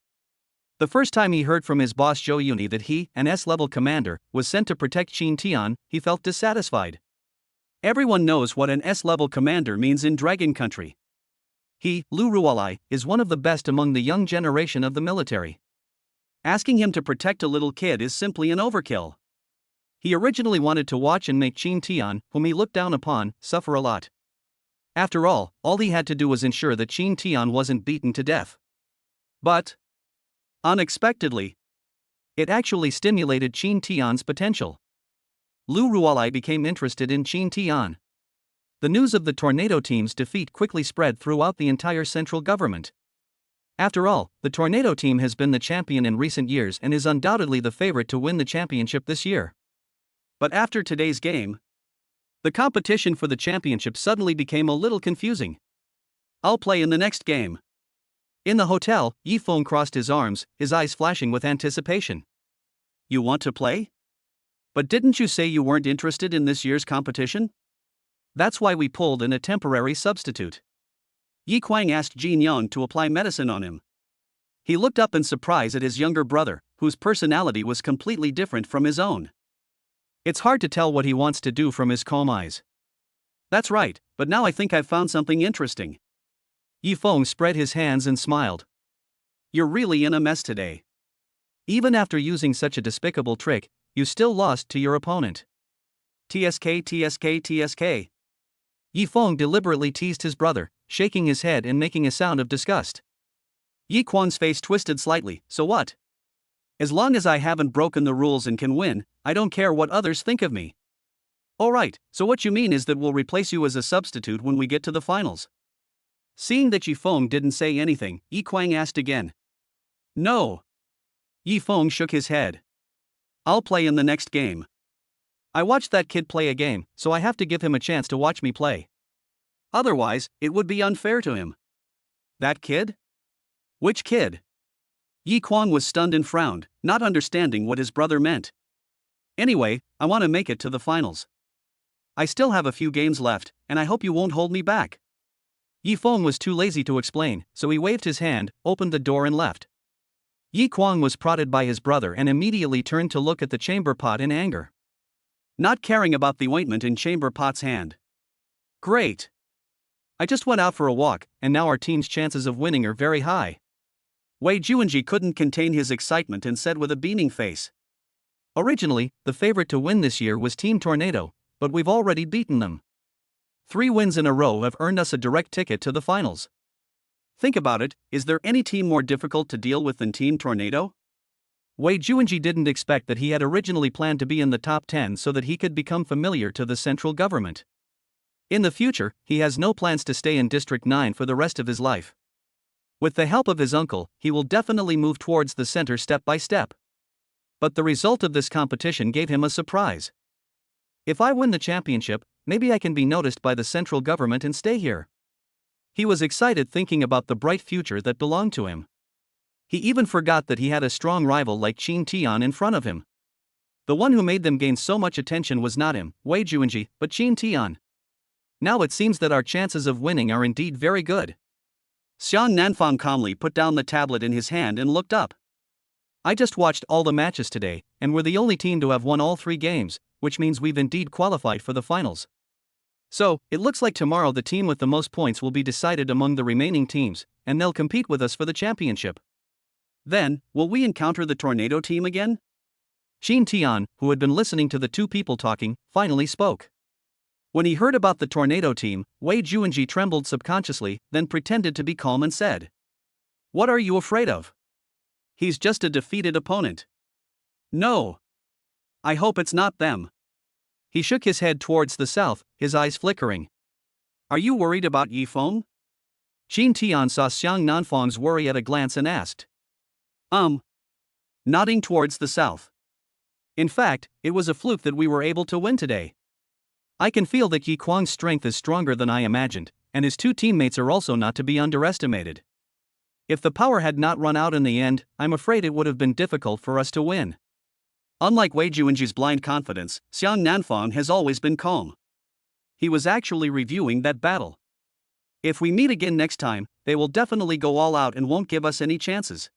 The first time he heard from his boss Zhou Yuni that he, an S-level commander, was sent to protect Qin Tian, he felt dissatisfied. Everyone knows what an S-level commander means in Dragon Country. He, Lu Ruolai, is one of the best among the young generation of the military. Asking him to protect a little kid is simply an overkill. He originally wanted to watch and make Qin Tian, whom he looked down upon, suffer a lot. After all he had to do was ensure that Qin Tian wasn't beaten to death. But Unexpectedly, it actually stimulated Qin Tian's potential. Lu Ruolai became interested in Qin Tian. The news of the Tornado team's defeat quickly spread throughout the entire central government. After all, the Tornado team has been the champion in recent years and is undoubtedly the favorite to win the championship this year. But after today's game, the competition for the championship suddenly became a little confusing. I'll play in the next game. In the hotel, Yi Feng crossed his arms, his eyes flashing with anticipation. You want to play? But didn't you say you weren't interested in this year's competition? That's why we pulled in a temporary substitute. Yi Kuang asked Jin Young to apply medicine on him. He looked up in surprise at his younger brother, whose personality was completely different from his own. It's hard to tell what he wants to do from his calm eyes. That's right, but now I think I've found something interesting. Yi Feng spread his hands and smiled. You're really in a mess today. Even after using such a despicable trick, you still lost to your opponent. TSK, TSK, TSK. Yi Feng deliberately teased his brother, shaking his head and making a sound of disgust. Yi Kuang's face twisted slightly. So what? As long as I haven't broken the rules and can win, I don't care what others think of me. Alright, so what you mean is that we'll replace you as a substitute when we get to the finals. Seeing that Yi Feng didn't say anything, Yi Kuang asked again. No. Yi Feng shook his head. I'll play in the next game. I watched that kid play a game, so I have to give him a chance to watch me play. Otherwise, it would be unfair to him. That kid? Which kid? Yi Kuang was stunned and frowned, not understanding what his brother meant. Anyway, I want to make it to the finals. I still have a few games left, and I hope you won't hold me back. Yi Feng was too lazy to explain, so he waved his hand, opened the door and left. Yi Kuang was prodded by his brother and immediately turned to look at the chamber pot in anger. Not caring about the ointment in chamber pot's hand. Great. I just went out for a walk, and now our team's chances of winning are very high. Wei Juanji couldn't contain his excitement and said with a beaming face. Originally, the favorite to win this year was Team Tornado, but we've already beaten them. 3 wins in a row have earned us a direct ticket to the finals. Think about it, is there any team more difficult to deal with than Team Tornado? Wei Juanji didn't expect that he had originally planned to be in the top 10 so that he could become familiar to the central government. In the future, he has no plans to stay in District 9 for the rest of his life. With the help of his uncle, he will definitely move towards the center step by step. But the result of this competition gave him a surprise. If I win the championship, maybe I can be noticed by the central government and stay here. He was excited thinking about the bright future that belonged to him. He even forgot that he had a strong rival like Qin Tian in front of him. The one who made them gain so much attention was not him, Wei Juanji, but Qin Tian. Now it seems that our chances of winning are indeed very good. Xiang Nanfang calmly put down the tablet in his hand and looked up. I just watched all the matches today, and we're the only team to have won all 3 games, which means we've indeed qualified for the finals. So, it looks like tomorrow the team with the most points will be decided among the remaining teams, and they'll compete with us for the championship. Then, will we encounter the Tornado team again? Qin Tian, who had been listening to the 2 people talking, finally spoke. When he heard about the Tornado team, Wei Juanji trembled subconsciously, then pretended to be calm and said, "What are you afraid of? He's just a defeated opponent." "No. I hope it's not them." He shook his head towards the south, his eyes flickering. "Are you worried about Yi Feng?" Qin Tian saw Xiang Nanfang's worry at a glance and asked. Nodding towards the south. "In fact, it was a fluke that we were able to win today. I can feel that Yi Kuang's strength is stronger than I imagined, and his 2 teammates are also not to be underestimated. If the power had not run out in the end, I'm afraid it would have been difficult for us to win." Unlike Wei Juanji's blind confidence, Xiang Nanfang has always been calm. He was actually reviewing that battle. If we meet again next time, they will definitely go all out and won't give us any chances.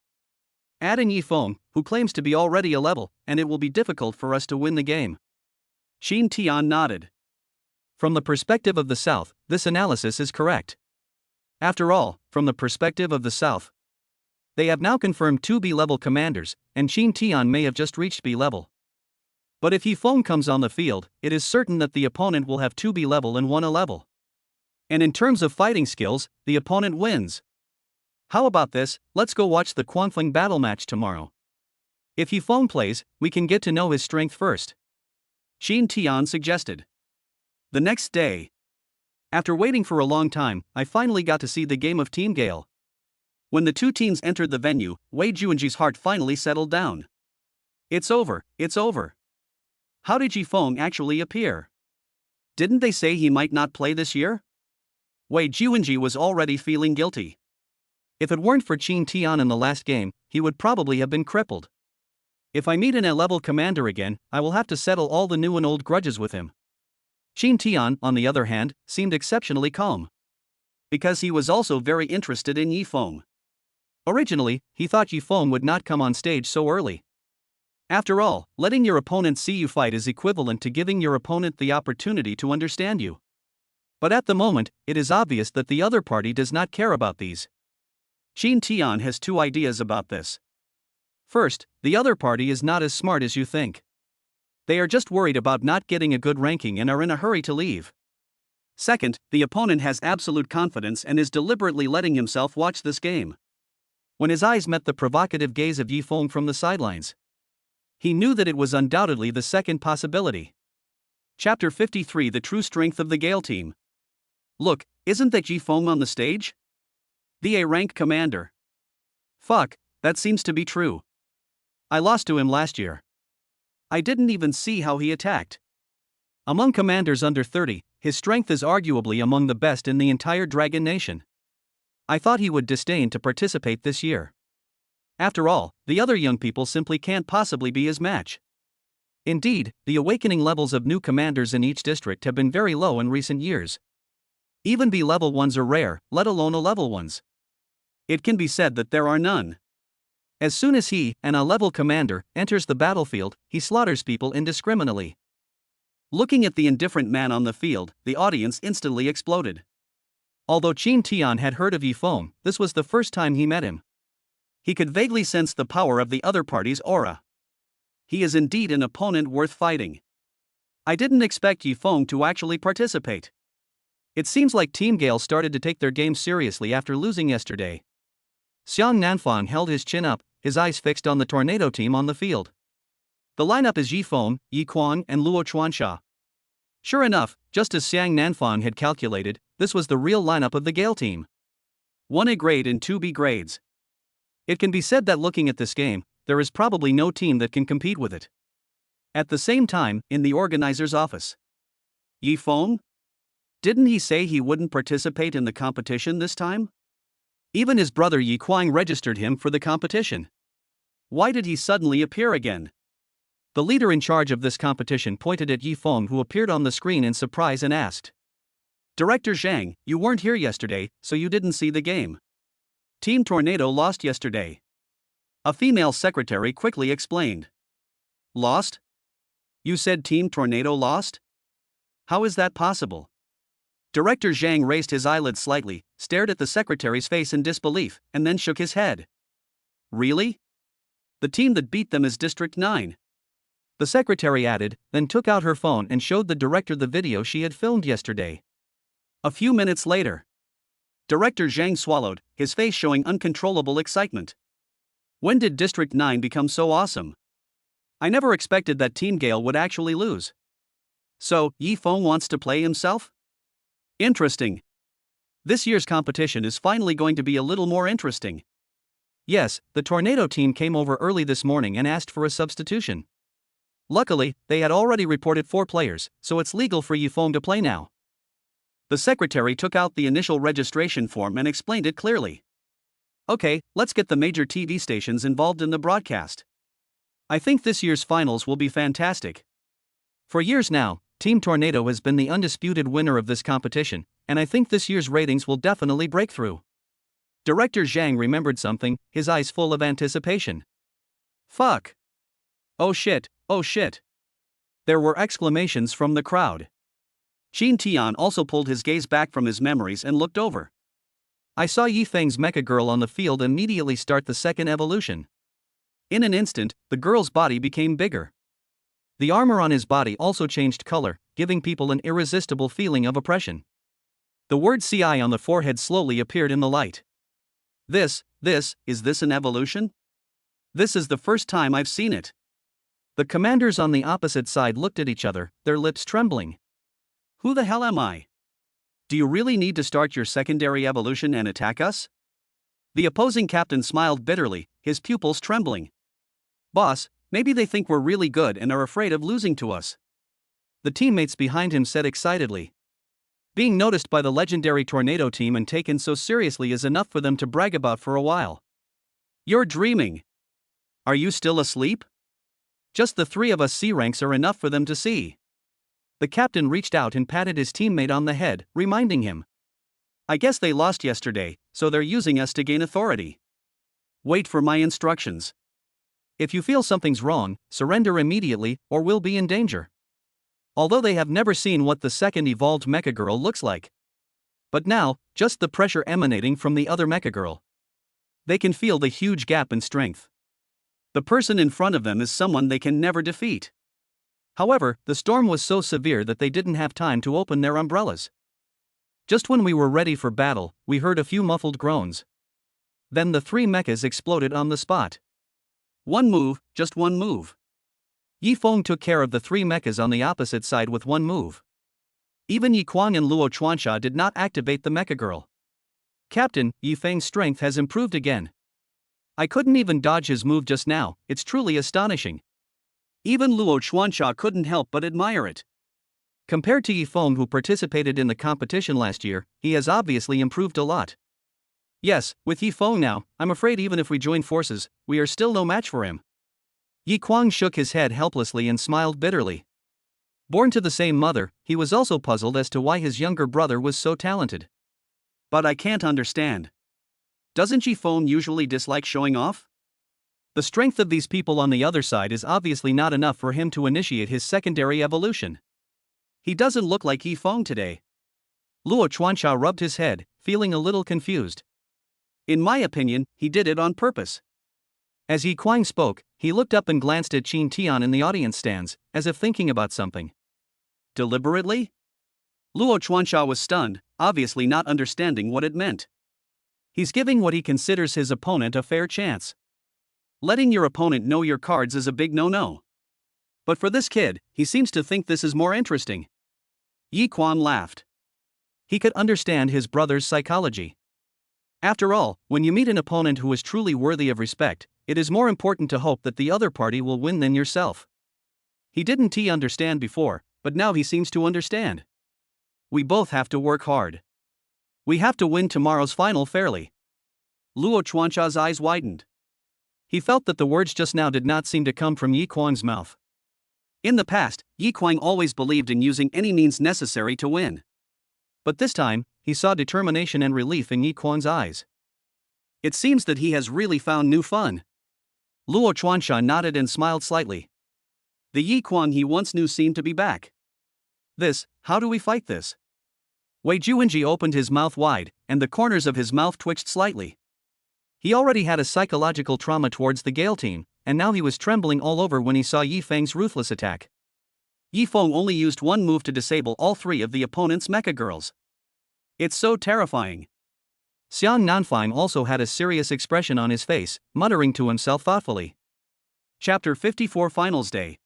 Add in Yi Feng, who claims to be already a level, and it will be difficult for us to win the game. Qin Tian nodded. From the perspective of the South, this analysis is correct. After all, from the perspective of the South, they have now confirmed 2 B-level commanders, and Qin Tian may have just reached B-level. But if Yi Feng comes on the field, it is certain that the opponent will have 2 B-level and 1 A-level. And in terms of fighting skills, the opponent wins. How about this, let's go watch the Quanfeng battle match tomorrow. If Yifeng plays, we can get to know his strength first. Qin Tian suggested. The next day. After waiting for a long time, I finally got to see the game of Team Gale. When the two teams entered the venue, Wei Juanji's heart finally settled down. It's over, it's over. How did Yifeng actually appear? Didn't they say he might not play this year? Wei Juanji was already feeling guilty. If it weren't for Qin Tian in the last game, he would probably have been crippled. If I meet an A-level commander again, I will have to settle all the new and old grudges with him. Qin Tian, on the other hand, seemed exceptionally calm. Because he was also very interested in Yifeng. Originally, he thought Yifeng would not come on stage so early. After all, letting your opponent see you fight is equivalent to giving your opponent the opportunity to understand you. But at the moment, it is obvious that the other party does not care about these. Qin Tian has two ideas about this. First, the other party is not as smart as you think. They are just worried about not getting a good ranking and are in a hurry to leave. Second, the opponent has absolute confidence and is deliberately letting himself watch this game. When his eyes met the provocative gaze of Yifeng from the sidelines, he knew that it was undoubtedly the second possibility. Chapter 53: The True Strength of the Gale Team. Look, isn't that Yifeng on the stage? The A-rank commander. Fuck, that seems to be true. I lost to him last year. I didn't even see how he attacked. Among commanders under 30, his strength is arguably among the best in the entire Dragon Nation. I thought he would disdain to participate this year. After all, the other young people simply can't possibly be his match. Indeed, the awakening levels of new commanders in each district have been very low in recent years. Even B-level ones are rare, let alone A-level ones. It can be said that there are none. As soon as he, an A-level commander, enters the battlefield, he slaughters people indiscriminately. Looking at the indifferent man on the field, the audience instantly exploded. Although Qin Tian had heard of Yifeng, this was the first time he met him. He could vaguely sense the power of the other party's aura. He is indeed an opponent worth fighting. I didn't expect Yifeng to actually participate. It seems like Team Gale started to take their game seriously after losing yesterday. Xiang Nanfang held his chin up, his eyes fixed on the Tornado team on the field. The lineup is Yifeng, Yi Quan, and Luo Chuansha. Sure enough, just as Xiang Nanfang had calculated, this was the real lineup of the Gale team. 1 A grade and 2 B grades. It can be said that looking at this game, there is probably no team that can compete with it. At the same time, in the organizer's office. Yifeng? Didn't he say he wouldn't participate in the competition this time? Even his brother Yi Kuang registered him for the competition. Why did he suddenly appear again? The leader in charge of this competition pointed at Yifeng, who appeared on the screen in surprise, and asked, "Director Zhang, you weren't here yesterday, so you didn't see the game. Team Tornado lost yesterday." A female secretary quickly explained. "Lost? You said Team Tornado lost? How is that possible?" Director Zhang raised his eyelids slightly, stared at the secretary's face in disbelief, and then shook his head. "Really? The team that beat them is District 9. The secretary added, then took out her phone and showed the director the video she had filmed yesterday. A few minutes later, Director Zhang swallowed, his face showing uncontrollable excitement. When did District 9 become so awesome? I never expected that Team Gale would actually lose. So, Yifeng wants to play himself? Interesting. This year's competition is finally going to be a little more interesting. Yes, the Tornado team came over early this morning and asked for a substitution. Luckily, they had already reported 4 players, so it's legal for Yifeng to play now. The secretary took out the initial registration form and explained it clearly. Okay, let's get the major TV stations involved in the broadcast. I think this year's finals will be fantastic. For years now, Team Tornado has been the undisputed winner of this competition, and I think this year's ratings will definitely break through. Director Zhang remembered something, his eyes full of anticipation. Fuck. Oh shit, oh shit. There were exclamations from the crowd. Qin Tian also pulled his gaze back from his memories and looked over. I saw Yifeng's Mecha Girl on the field immediately start the second evolution. In an instant, the girl's body became bigger. The armor on his body also changed color, giving people an irresistible feeling of oppression. The word CI on the forehead slowly appeared in the light. Is this an evolution? This is the first time I've seen it. The commanders on the opposite side looked at each other, their lips trembling. Who the hell am I? Do you really need to start your secondary evolution and attack us? The opposing captain smiled bitterly, his pupils trembling. Boss, maybe they think we're really good and are afraid of losing to us. The teammates behind him said excitedly. Being noticed by the legendary Tornado team and taken so seriously is enough for them to brag about for a while. You're dreaming. Are you still asleep? Just the three of us C ranks are enough for them to see. The captain reached out and patted his teammate on the head, reminding him. I guess they lost yesterday, so they're using us to gain authority. Wait for my instructions. If you feel something's wrong, surrender immediately or we'll be in danger. Although they have never seen what the second evolved Mecha Girl looks like. But now, just the pressure emanating from the other Mecha Girl. They can feel the huge gap in strength. The person in front of them is someone they can never defeat. However, the storm was so severe that they didn't have time to open their umbrellas. Just when we were ready for battle, we heard a few muffled groans. Then the three mechas exploded on the spot. One move, just one move. Yi Feng took care of the three mechas on the opposite side with one move. Even Yi Kuang and Luo Chuansha did not activate the Mecha Girl. Captain, Yi Feng's strength has improved again. I couldn't even dodge his move just now, it's truly astonishing. Even Luo Chuansha couldn't help but admire it. Compared to Yi Feng, who participated in the competition last year, he has obviously improved a lot. Yes, with Yi Feng now, I'm afraid even if we join forces, we are still no match for him. Yi Kuang shook his head helplessly and smiled bitterly. Born to the same mother, he was also puzzled as to why his younger brother was so talented. But I can't understand. Doesn't Yi Feng usually dislike showing off? The strength of these people on the other side is obviously not enough for him to initiate his secondary evolution. He doesn't look like Yi Feng today. Luo Chuansha rubbed his head, feeling a little confused. In my opinion, he did it on purpose. As Yi Kuang spoke, he looked up and glanced at Qin Tian in the audience stands, as if thinking about something. Deliberately? Luo Chuansha was stunned, obviously not understanding what it meant. He's giving what he considers his opponent a fair chance. Letting your opponent know your cards is a big no-no. But for this kid, he seems to think this is more interesting. Yi Kuang laughed. He could understand his brother's psychology. After all, when you meet an opponent who is truly worthy of respect, it is more important to hope that the other party will win than yourself. He didn't understand before, but now he seems to understand. We both have to work hard. We have to win tomorrow's final fairly. Luo Chuansha's eyes widened. He felt that the words just now did not seem to come from Yi Kuang's mouth. In the past, Yi Kuang always believed in using any means necessary to win. But this time, he saw determination and relief in Yi Kuang's eyes. It seems that he has really found new fun. Luo Chuansha nodded and smiled slightly. The Yi Kuang he once knew seemed to be back. How do we fight this? Wei Juwenji opened his mouth wide, and the corners of his mouth twitched slightly. He already had a psychological trauma towards the Gale team, and now he was trembling all over when he saw Yi Feng's ruthless attack. Yi Feng only used one move to disable all three of the opponent's Mecha Girls. It's so terrifying. Xiang Nanfang also had a serious expression on his face, muttering to himself thoughtfully. Chapter 54 Finals Day.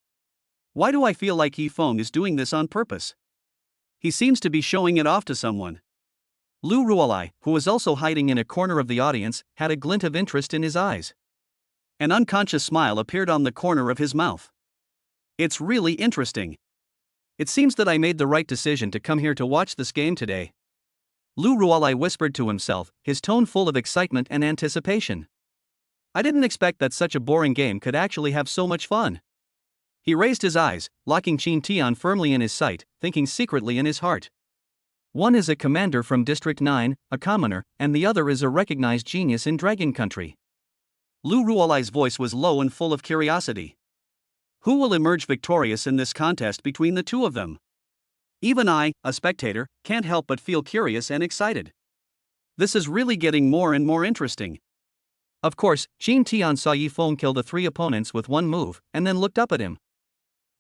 Why do I feel like Yi Feng is doing this on purpose? He seems to be showing it off to someone. Lu Ruolai, who was also hiding in a corner of the audience, had a glint of interest in his eyes. An unconscious smile appeared on the corner of his mouth. It's really interesting. It seems that I made the right decision to come here to watch this game today. Lu Ruolai whispered to himself, his tone full of excitement and anticipation. I didn't expect that such a boring game could actually have so much fun. He raised his eyes, locking Qin Tian firmly in his sight, thinking secretly in his heart. One is a commander from District 9, a commoner, and the other is a recognized genius in Dragon Country. Lu Ruolai's voice was low and full of curiosity. Who will emerge victorious in this contest between the two of them? Even I, a spectator, can't help but feel curious and excited. This is really getting more and more interesting. Of course, Qin Tian saw Yi Feng kill the three opponents with one move, and then looked up at him.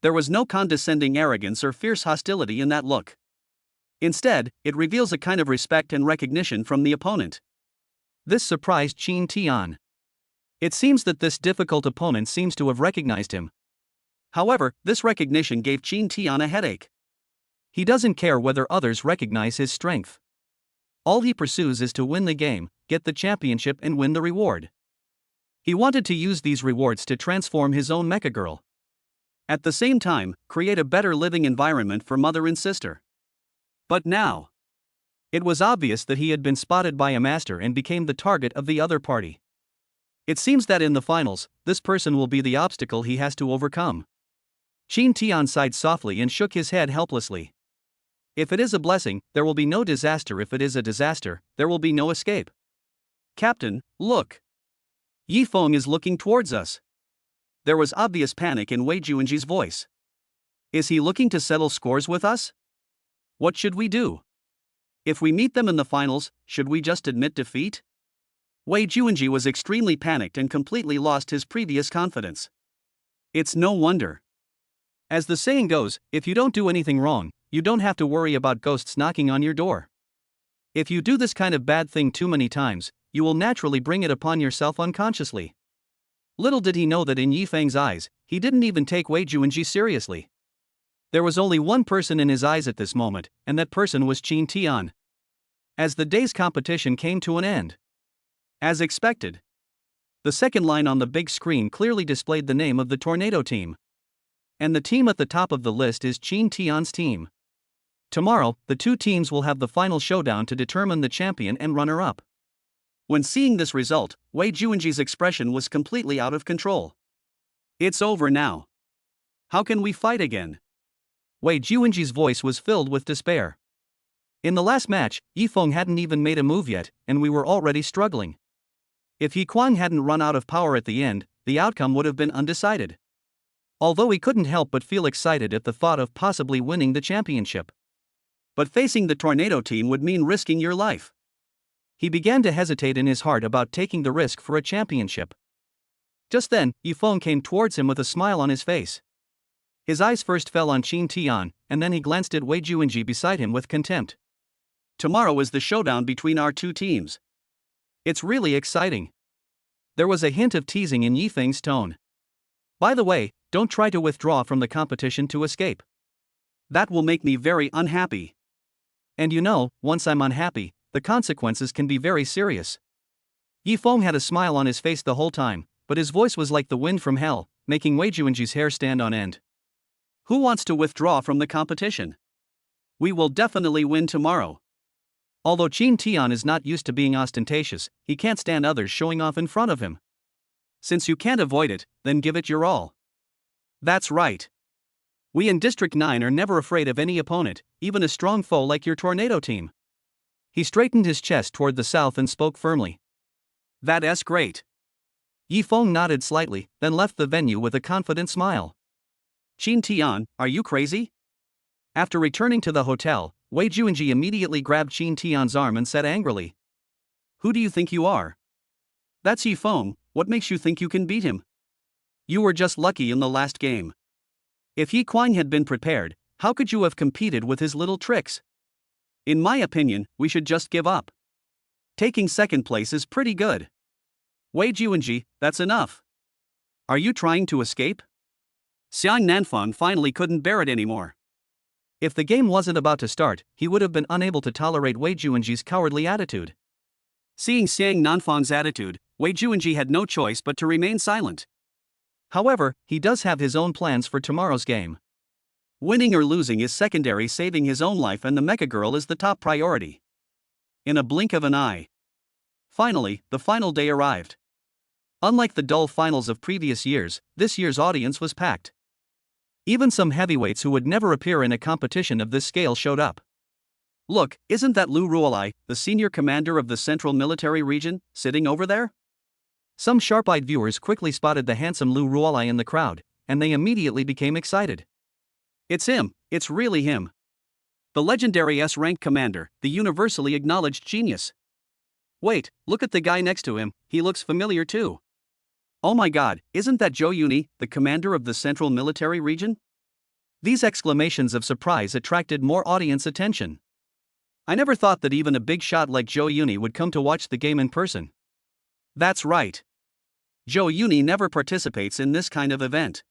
There was no condescending arrogance or fierce hostility in that look. Instead, it reveals a kind of respect and recognition from the opponent. This surprised Qin Tian. It seems that this difficult opponent seems to have recognized him. However, this recognition gave Qin Tian a headache. He doesn't care whether others recognize his strength. All he pursues is to win the game, get the championship and win the reward. He wanted to use these rewards to transform his own Mecha Girl. At the same time, create a better living environment for mother and sister. But now, it was obvious that he had been spotted by a master and became the target of the other party. It seems that in the finals, this person will be the obstacle he has to overcome. Qin Tian sighed softly and shook his head helplessly. If it is a blessing, there will be no disaster. If it is a disaster, there will be no escape. Captain, look. Yi Feng is looking towards us. There was obvious panic in Wei Juanji's voice. Is he looking to settle scores with us? What should we do? If we meet them in the finals, should we just admit defeat? Wei Juanji was extremely panicked and completely lost his previous confidence. It's no wonder. As the saying goes, if you don't do anything wrong, you don't have to worry about ghosts knocking on your door. If you do this kind of bad thing too many times, you will naturally bring it upon yourself unconsciously. Little did he know that in Yi Feng's eyes, he didn't even take Wei Juanji seriously. There was only one person in his eyes at this moment, and that person was Qin Tian. As the day's competition came to an end. As expected, the second line on the big screen clearly displayed the name of the Tornado team. And the team at the top of the list is Qin Tian's team. Tomorrow, the two teams will have the final showdown to determine the champion and runner-up. When seeing this result, Wei Juanji's expression was completely out of control. It's over now. How can we fight again? Wei Juanji's voice was filled with despair. In the last match, Yi Feng hadn't even made a move yet, and we were already struggling. If Yi Kuang hadn't run out of power at the end, the outcome would have been undecided. Although he couldn't help but feel excited at the thought of possibly winning the championship. But facing the Tornado team would mean risking your life. He began to hesitate in his heart about taking the risk for a championship. Just then, Yi Feng came towards him with a smile on his face. His eyes first fell on Qin Tian, and then he glanced at Wei Juanji beside him with contempt. Tomorrow is the showdown between our two teams. It's really exciting. There was a hint of teasing in Yi Feng's tone. By the way, don't try to withdraw from the competition to escape. That will make me very unhappy. And you know, once I'm unhappy, the consequences can be very serious. Yi Feng had a smile on his face the whole time, but his voice was like the wind from hell, making Wei Juanji's hair stand on end. Who wants to withdraw from the competition? We will definitely win tomorrow. Although Qin Tian is not used to being ostentatious, he can't stand others showing off in front of him. Since you can't avoid it, then give it your all. That's right. We in District 9 are never afraid of any opponent, even a strong foe like your Tornado team. He straightened his chest toward the south and spoke firmly. That's great. Yi Feng nodded slightly, then left the venue with a confident smile. Qin Tian, are you crazy? After returning to the hotel, Wei Juanji immediately grabbed Qin Tian's arm and said angrily. Who do you think you are? That's Yi Feng, what makes you think you can beat him? You were just lucky in the last game. If Yi Kuang had been prepared, how could you have competed with his little tricks? In my opinion, we should just give up. Taking second place is pretty good. Wei Juanji, that's enough. Are you trying to escape? Xiang Nanfang finally couldn't bear it anymore. If the game wasn't about to start, he would have been unable to tolerate Wei Juanji's cowardly attitude. Seeing Xiang Nanfang's attitude, Wei Juanji had no choice but to remain silent. However, he does have his own plans for tomorrow's game. Winning or losing is secondary, saving his own life and the Mecha Girl is the top priority. In a blink of an eye. Finally, the final day arrived. Unlike the dull finals of previous years, this year's audience was packed. Even some heavyweights who would never appear in a competition of this scale showed up. Look, isn't that Lu Ruolai, the senior commander of the Central Military Region, sitting over there? Some sharp-eyed viewers quickly spotted the handsome Lu Ruolai in the crowd, and they immediately became excited. It's him, it's really him. The legendary S-rank commander, the universally acknowledged genius. Wait, look at the guy next to him, he looks familiar too. Oh my god, isn't that Zhou Yuni, the commander of the Central Military Region? These exclamations of surprise attracted more audience attention. I never thought that even a big shot like Joe Uni would come to watch the game in person. That's right. Joe Uni never participates in this kind of event.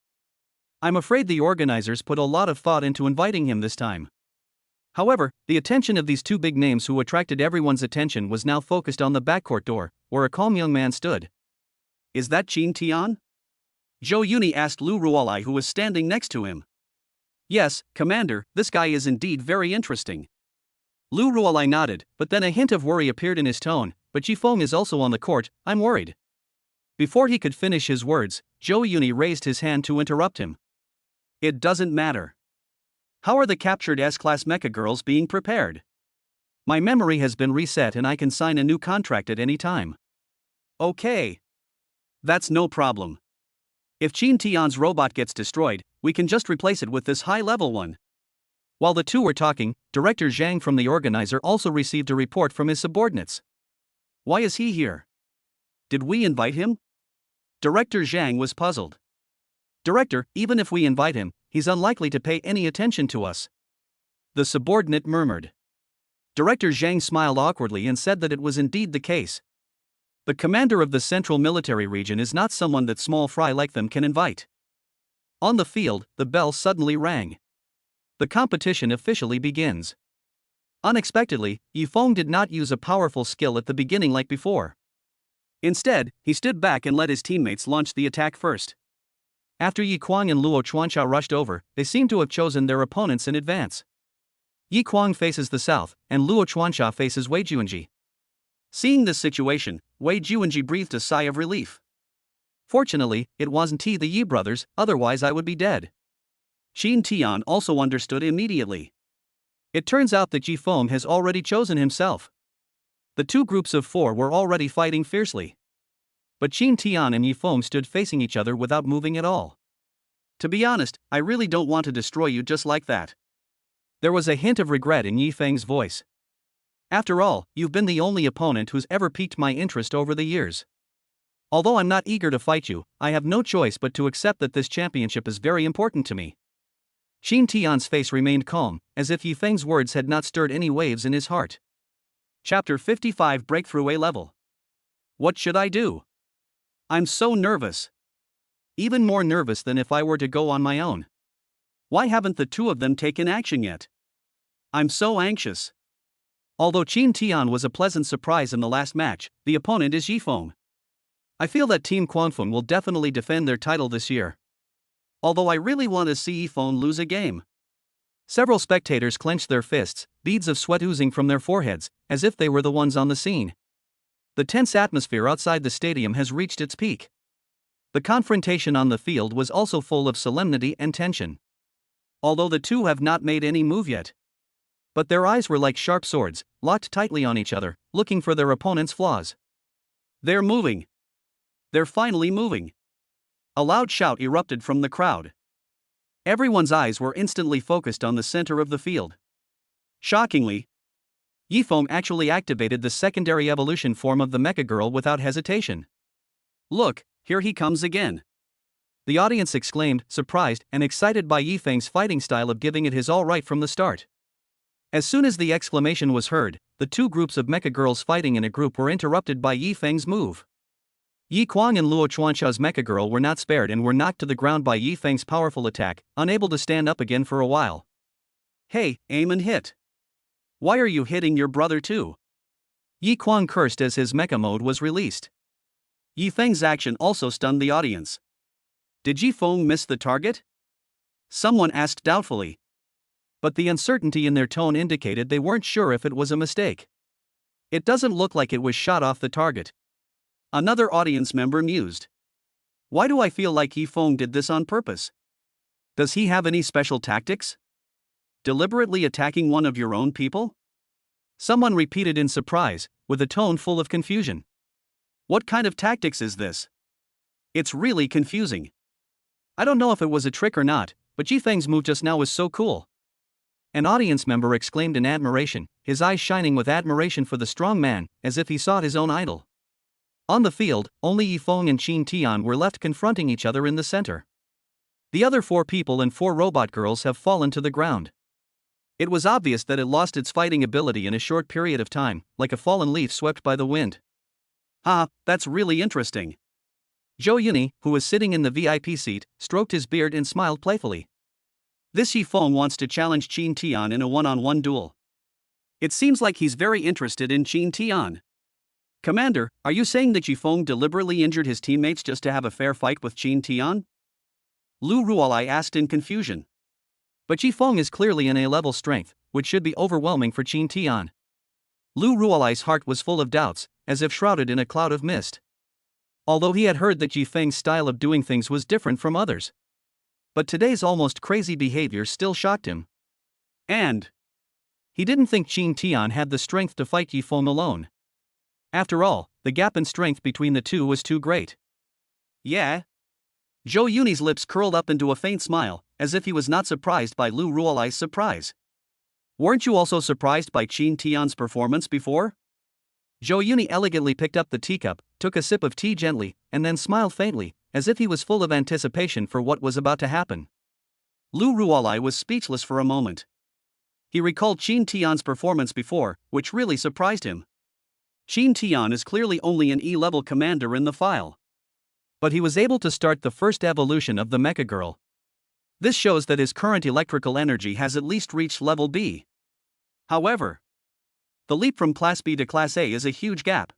I'm afraid the organizers put a lot of thought into inviting him this time. However, the attention of these two big names who attracted everyone's attention was now focused on the backcourt door, where a calm young man stood. Is that Chin Tian? Joe Uni asked Lu Ruolai, who was standing next to him. Yes, Commander, this guy is indeed very interesting. Lu Ruolai nodded, but then a hint of worry appeared in his tone. But Jifeng is also on the court, I'm worried. Before he could finish his words, Joe Uni raised his hand to interrupt him. It doesn't matter. How are the captured S-Class Mecha Girls being prepared? My memory has been reset and I can sign a new contract at any time. Okay. That's no problem. If Chin Tian's robot gets destroyed, we can just replace it with this high-level one. While the two were talking, Director Zhang from the organizer also received a report from his subordinates. Why is he here? Did we invite him? Director Zhang was puzzled. Director, even if we invite him, he's unlikely to pay any attention to us. The subordinate murmured. Director Zhang smiled awkwardly and said that it was indeed the case. The commander of the Central Military Region is not someone that small fry like them can invite. On the field, the bell suddenly rang. The competition officially begins. Unexpectedly, Yifeng did not use a powerful skill at the beginning like before. Instead, he stood back and let his teammates launch the attack first. After Yi Kuang and Luo Chuanxia rushed over, they seemed to have chosen their opponents in advance. Yi Kuang faces the south, and Luo Chuanxia faces Wei Juanji. Seeing this situation, Wei Juanji breathed a sigh of relief. Fortunately, it wasn't the Yi brothers, otherwise I would be dead. Chin Tian also understood immediately. It turns out that Jifeng has already chosen himself. The two groups of four were already fighting fiercely. But Chin Tian and Yifeng stood facing each other without moving at all. To be honest, I really don't want to destroy you just like that. There was a hint of regret in Yifeng's voice. After all, you've been the only opponent who's ever piqued my interest over the years. Although I'm not eager to fight you, I have no choice but to accept that this championship is very important to me. Chin Tian's face remained calm, as if Yifeng's words had not stirred any waves in his heart. Chapter 55 Breakthrough A Level. What should I do? I'm so nervous. Even more nervous than if I were to go on my own. Why haven't the two of them taken action yet? I'm so anxious. Although Chin Tian was a pleasant surprise in the last match, the opponent is Yifeng. I feel that Team Quanfeng will definitely defend their title this year. Although I really want to see Yifeng lose a game. Several spectators clenched their fists, beads of sweat oozing from their foreheads, as if they were the ones on the scene. The tense atmosphere outside the stadium has reached its peak. The confrontation on the field was also full of solemnity and tension. Although the two have not made any move yet. But their eyes were like sharp swords, locked tightly on each other, looking for their opponent's flaws. They're moving. They're finally moving. A loud shout erupted from the crowd. Everyone's eyes were instantly focused on the center of the field. Shockingly, Yifeng actually activated the secondary evolution form of the Mecha Girl without hesitation. Look, here he comes again. The audience exclaimed, surprised and excited by Yifeng's fighting style of giving it his all right from the start. As soon as the exclamation was heard, the two groups of Mecha Girls fighting in a group were interrupted by Yifeng's move. Yi Kuang and Luo Chuanxia's Mecha Girl were not spared and were knocked to the ground by Yifeng's powerful attack, unable to stand up again for a while. Hey, aim and hit. Why are you hitting your brother too? Yi Kuang cursed as his mecha mode was released. Yifeng's action also stunned the audience. Did Yifeng miss the target? Someone asked doubtfully. But the uncertainty in their tone indicated they weren't sure if it was a mistake. It doesn't look like it was shot off the target. Another audience member mused. Why do I feel like Yifeng did this on purpose? Does he have any special tactics? Deliberately attacking one of your own people? Someone repeated in surprise, with a tone full of confusion. What kind of tactics is this? It's really confusing. I don't know if it was a trick or not, but Yifeng's move just now was so cool. An audience member exclaimed in admiration, his eyes shining with admiration for the strong man, as if he sought his own idol. On the field, only Yifeng and Chin Tian were left confronting each other in the center. The other four people and four robot girls have fallen to the ground. It was obvious that it lost its fighting ability in a short period of time, like a fallen leaf swept by the wind. That's really interesting. Zhou Yuni, who was sitting in the VIP seat, stroked his beard and smiled playfully. This Yifeng wants to challenge Qin Tian in a one-on-one duel. It seems like he's very interested in Qin Tian. Commander, are you saying that Yifeng deliberately injured his teammates just to have a fair fight with Qin Tian? Lu Ruolai asked in confusion. But Yifeng is clearly in A-level strength, which should be overwhelming for Qin Tian. Lu Ruolai's heart was full of doubts, as if shrouded in a cloud of mist. Although he had heard that Yifeng's style of doing things was different from others. But today's almost crazy behavior still shocked him. And he didn't think Qin Tian had the strength to fight Yifeng alone. After all, the gap in strength between the two was too great. Yeah? Zhou Yuni's lips curled up into a faint smile, as if he was not surprised by Lu Ruolai's surprise. Weren't you also surprised by Qin Tian's performance before? Zhou Yuni elegantly picked up the teacup, took a sip of tea gently, and then smiled faintly, as if he was full of anticipation for what was about to happen. Lu Ruolai was speechless for a moment. He recalled Qin Tian's performance before, which really surprised him. Qin Tian is clearly only an E-level commander in the file. But he was able to start the first evolution of the Mecha Girl. This shows that his current electrical energy has at least reached level B. However, the leap from Class B to Class A is a huge gap.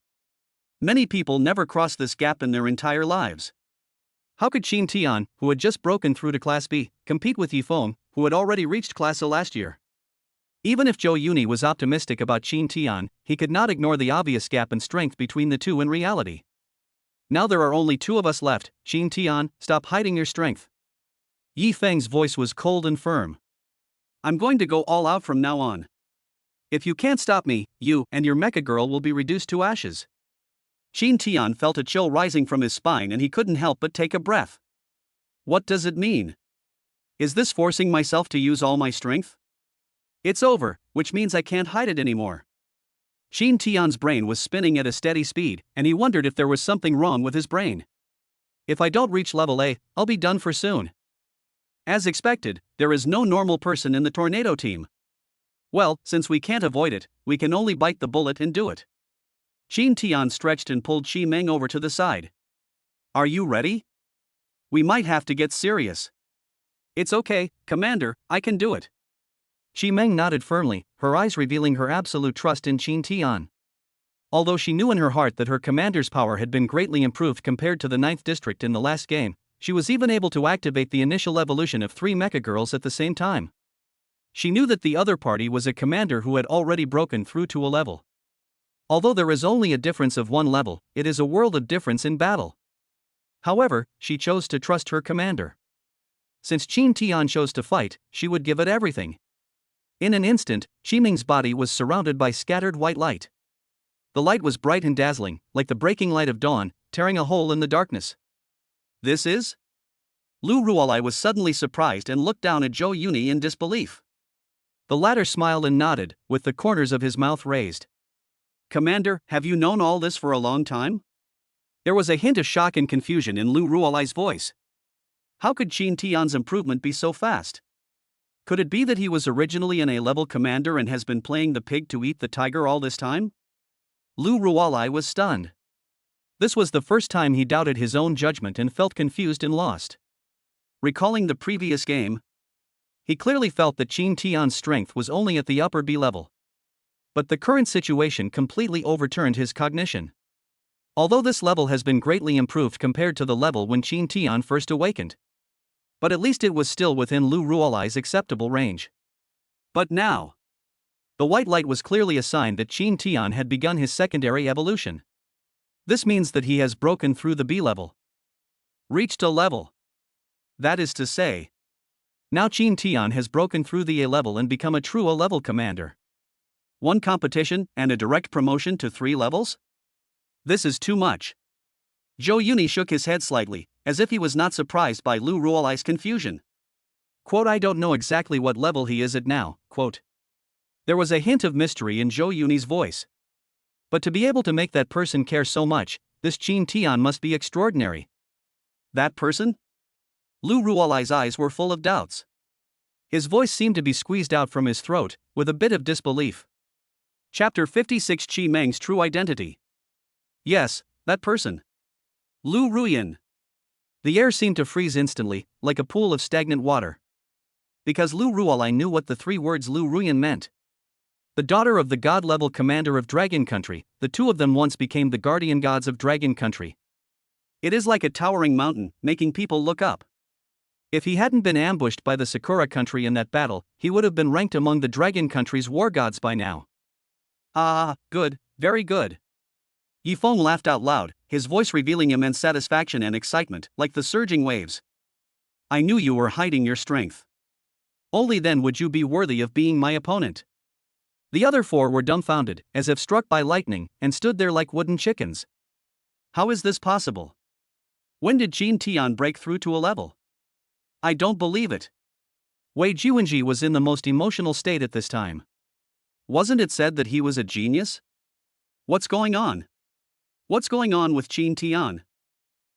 Many people never cross this gap in their entire lives. How could Qin Tian, who had just broken through to Class B, compete with Yifeng, who had already reached Class A last year? Even if Zhou Yuni was optimistic about Qin Tian, he could not ignore the obvious gap in strength between the two in reality. Now there are only two of us left. Qin Tian, stop hiding your strength. Yifeng's voice was cold and firm. I'm going to go all out from now on. If you can't stop me, you and your Mecha Girl will be reduced to ashes. Qin Tian felt a chill rising from his spine and he couldn't help but take a breath. What does it mean? Is this forcing myself to use all my strength? It's over, which means I can't hide it anymore. Qin Tian's brain was spinning at a steady speed, and he wondered if there was something wrong with his brain. If I don't reach level A, I'll be done for soon. As expected, there is no normal person in the tornado team. Well, since we can't avoid it, we can only bite the bullet and do it. Qin Tian stretched and pulled Qi Meng over to the side. Are you ready? We might have to get serious. It's okay, Commander, I can do it. Qi Meng nodded firmly, her eyes revealing her absolute trust in Qin Tian. Although she knew in her heart that her commander's power had been greatly improved compared to the 9th district in the last game, she was even able to activate the initial evolution of 3 Mecha Girls at the same time. She knew that the other party was a commander who had already broken through to a level. Although there is only a difference of 1 level, it is a world of difference in battle. However, she chose to trust her commander. Since Qin Tian chose to fight, she would give it everything. In an instant, Qi Meng's body was surrounded by scattered white light. The light was bright and dazzling, like the breaking light of dawn, tearing a hole in the darkness. This is? Lu Ruolai was suddenly surprised and looked down at Zhou Yuni in disbelief. The latter smiled and nodded, with the corners of his mouth raised. Commander, have you known all this for a long time? There was a hint of shock and confusion in Lu Ruolai's voice. How could Qin Tian's improvement be so fast? Could it be that he was originally an A-level commander and has been playing the pig to eat the tiger all this time? Lu Ruolai was stunned. This was the first time he doubted his own judgment and felt confused and lost. Recalling the previous game, he clearly felt that Qin Tian's strength was only at the upper B level. But the current situation completely overturned his cognition. Although this level has been greatly improved compared to the level when Qin Tian first awakened. But at least it was still within Lu Ruolai's acceptable range. But now, the white light was clearly a sign that Qin Tian had begun his secondary evolution. This means that he has broken through the B level. Reached a level. That is to say, now Qin Tian has broken through the A level and become a true A-level commander. 1 competition and a direct promotion to 3 levels? This is too much. Zhou Yuni shook his head slightly, as if he was not surprised by Lu Ruolai's confusion. Quote, I don't know exactly what level he is at now, quote. There was a hint of mystery in Zhou Yuni's voice. But to be able to make that person care so much, this Qin Tian must be extraordinary. That person? Lu Ruolai's eyes were full of doubts. His voice seemed to be squeezed out from his throat, with a bit of disbelief. Chapter 56: Qi Meng's True Identity. Yes, that person. Lu Ruyan. The air seemed to freeze instantly, like a pool of stagnant water. Because Lu Ruolai knew what the three words Lu Ruyan meant. The daughter of the god-level commander of Dragon Country, the two of them once became the guardian gods of Dragon Country. It is like a towering mountain, making people look up. If he hadn't been ambushed by the Sakura country in that battle, he would have been ranked among the Dragon Country's war gods by now. Ah, good, very good. Yifeng laughed out loud, his voice revealing immense satisfaction and excitement, like the surging waves. I knew you were hiding your strength. Only then would you be worthy of being my opponent. The other four were dumbfounded, as if struck by lightning, and stood there like wooden chickens. How is this possible? When did Qin Tian break through to a level? I don't believe it. Wei Juanji was in the most emotional state at this time. Wasn't it said that he was a genius? What's going on? What's going on with Qin Tian?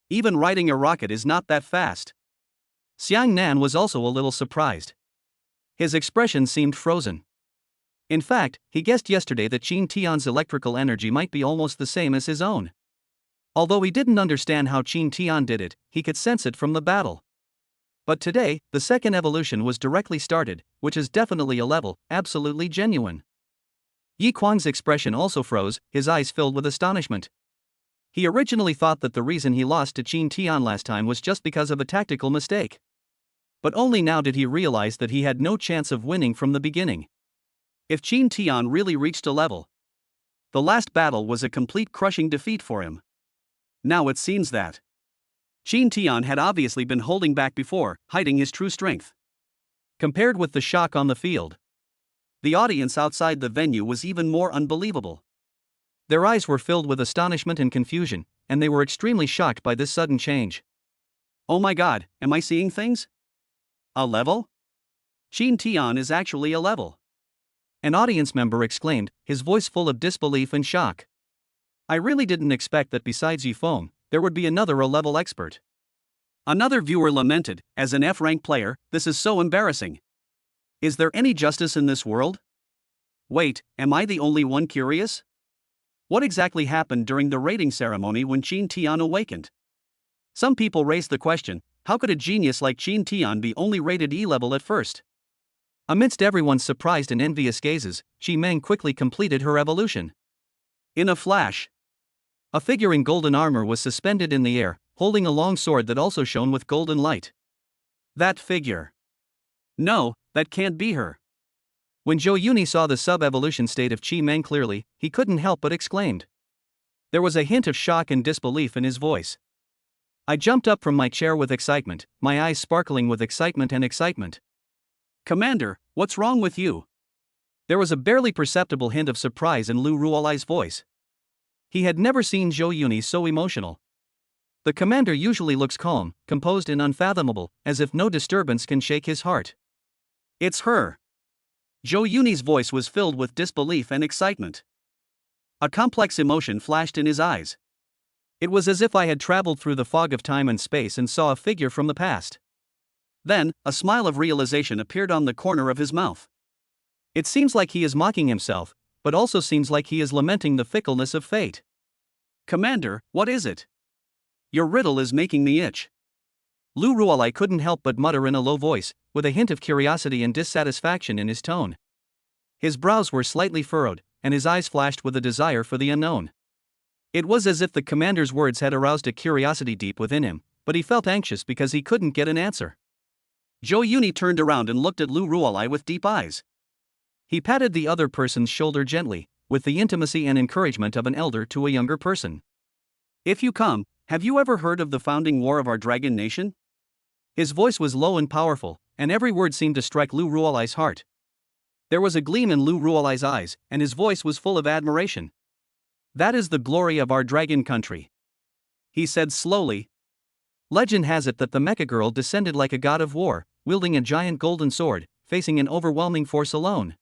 Even riding a rocket is not that fast. Xiang Nan was also a little surprised. His expression seemed frozen. In fact, he guessed yesterday that Qin Tian's electrical energy might be almost the same as his own. Although he didn't understand how Qin Tian did it, he could sense it from the battle. But today, the second evolution was directly started, which is definitely a level, absolutely genuine. Yi Kuang's expression also froze, his eyes filled with astonishment. He originally thought that the reason he lost to Qin Tian last time was just because of a tactical mistake. But only now did he realize that he had no chance of winning from the beginning. If Qin Tian really reached a level, the last battle was a complete crushing defeat for him. Now it seems that Qin Tian had obviously been holding back before, hiding his true strength. Compared with the shock on the field, the audience outside the venue was even more unbelievable. Their eyes were filled with astonishment and confusion, and they were extremely shocked by this sudden change. Oh my god, am I seeing things? A level? Qin Tian is actually a level. An audience member exclaimed, his voice full of disbelief and shock. I really didn't expect that besides Yifeng, there would be another A-level expert. Another viewer lamented, as an F-rank player, this is so embarrassing. Is there any justice in this world? Wait, am I the only one curious? What exactly happened during the rating ceremony when Qin Tian awakened? Some people raised the question, how could a genius like Qin Tian be only rated E-level at first? Amidst everyone's surprised and envious gazes, Qi Meng quickly completed her evolution. In a flash, a figure in golden armor was suspended in the air, holding a long sword that also shone with golden light. That figure. No, that can't be her. When Zhou Yuni saw the sub-evolution state of Qi Meng clearly, he couldn't help but exclaimed. There was a hint of shock and disbelief in his voice. I jumped up from my chair with excitement, my eyes sparkling with excitement and excitement. Commander, what's wrong with you? There was a barely perceptible hint of surprise in Lu Ruolai's voice. He had never seen Zhou Yuni so emotional. The commander usually looks calm, composed and unfathomable, as if no disturbance can shake his heart. It's her. Zhou Yuni's voice was filled with disbelief and excitement. A complex emotion flashed in his eyes. It was as if I had traveled through the fog of time and space and saw a figure from the past. Then, a smile of realization appeared on the corner of his mouth. It seems like he is mocking himself, but also seems like he is lamenting the fickleness of fate. Commander, what is it? Your riddle is making me itch. Lu Ruolai couldn't help but mutter in a low voice, with a hint of curiosity and dissatisfaction in his tone. His brows were slightly furrowed, and his eyes flashed with a desire for the unknown. It was as if the commander's words had aroused a curiosity deep within him, but he felt anxious because he couldn't get an answer. Zhou Yuni turned around and looked at Lu Ruolai with deep eyes. He patted the other person's shoulder gently, with the intimacy and encouragement of an elder to a younger person. If you come, have you ever heard of the founding war of our dragon nation? His voice was low and powerful, and every word seemed to strike Lu Ruolai's heart. There was a gleam in Lu Ruolai's eyes, and his voice was full of admiration. That is the glory of our dragon country. He said slowly. Legend has it that the Mecha Girl descended like a god of war, wielding a giant golden sword, facing an overwhelming force alone.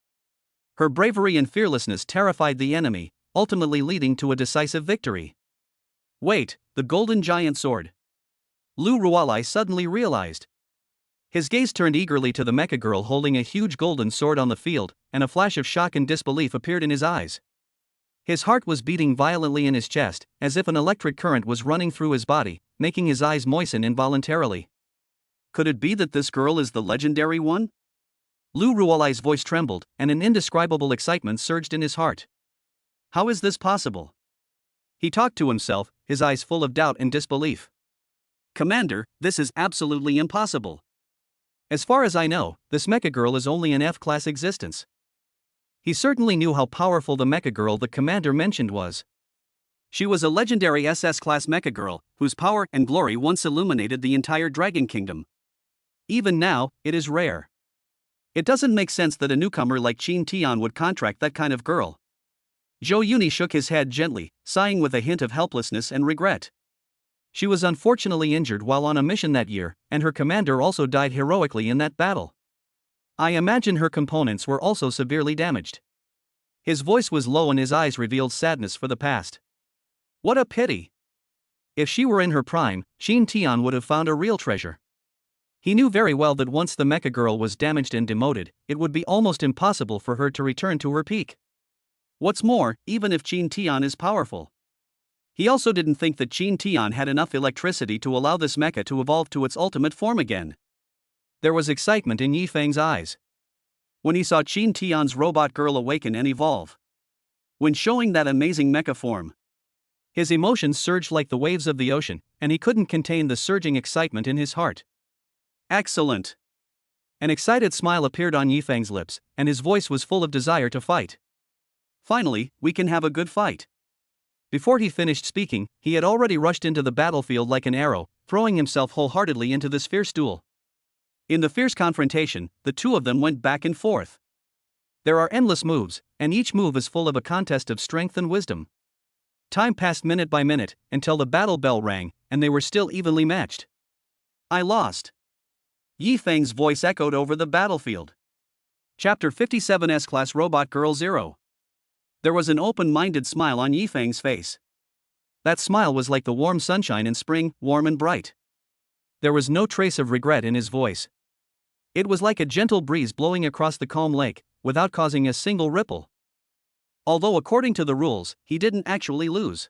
Her bravery and fearlessness terrified the enemy, ultimately leading to a decisive victory. Wait, the golden giant sword. Lu Ruolai suddenly realized. His gaze turned eagerly to the mecha girl holding a huge golden sword on the field, and a flash of shock and disbelief appeared in his eyes. His heart was beating violently in his chest, as if an electric current was running through his body, making his eyes moisten involuntarily. Could it be that this girl is the legendary one? Lu Ruolai's voice trembled, and an indescribable excitement surged in his heart. How is this possible? He talked to himself, his eyes full of doubt and disbelief. Commander, this is absolutely impossible. As far as I know, this mecha girl is only an F-class existence. He certainly knew how powerful the mecha girl the commander mentioned was. She was a legendary SS-class mecha girl, whose power and glory once illuminated the entire Dragon Kingdom. Even now, it is rare. It doesn't make sense that a newcomer like Qin Tian would contract that kind of girl. Zhou Yuni shook his head gently, sighing with a hint of helplessness and regret. She was unfortunately injured while on a mission that year, and her commander also died heroically in that battle. I imagine her components were also severely damaged. His voice was low and his eyes revealed sadness for the past. What a pity! If she were in her prime, Qin Tian would have found a real treasure. He knew very well that once the mecha girl was damaged and demoted, it would be almost impossible for her to return to her peak. What's more, even if Qin Tian is powerful, he also didn't think that Qin Tian had enough electricity to allow this mecha to evolve to its ultimate form again. There was excitement in Yi Feng's eyes when he saw Qin Tian's robot girl awaken and evolve. When showing that amazing mecha form, his emotions surged like the waves of the ocean, and he couldn't contain the surging excitement in his heart. Excellent! An excited smile appeared on Yi Feng's lips, and his voice was full of desire to fight. Finally, we can have a good fight. Before he finished speaking, he had already rushed into the battlefield like an arrow, throwing himself wholeheartedly into this fierce duel. In the fierce confrontation, the two of them went back and forth. There are endless moves, and each move is full of a contest of strength and wisdom. Time passed minute by minute, until the battle bell rang, and they were still evenly matched. I lost. Yi Feng's voice echoed over the battlefield. Chapter 57 S-Class Robot Girl 0. There was an open-minded smile on Yi Feng's face. That smile was like the warm sunshine in spring, warm and bright. There was no trace of regret in his voice. It was like a gentle breeze blowing across the calm lake, without causing a single ripple. Although according to the rules, he didn't actually lose.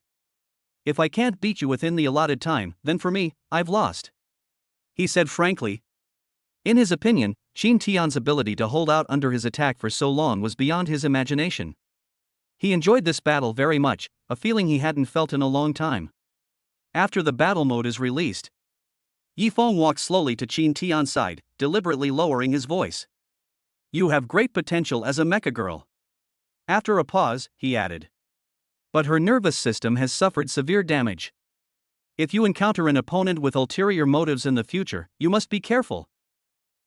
If I can't beat you within the allotted time, then for me, I've lost. He said frankly. In his opinion, Qin Tian's ability to hold out under his attack for so long was beyond his imagination. He enjoyed this battle very much, a feeling he hadn't felt in a long time. After the battle mode is released, Yi Feng walked slowly to Qin Tian's side, deliberately lowering his voice. You have great potential as a mecha girl. After a pause, he added. But her nervous system has suffered severe damage. If you encounter an opponent with ulterior motives in the future, you must be careful.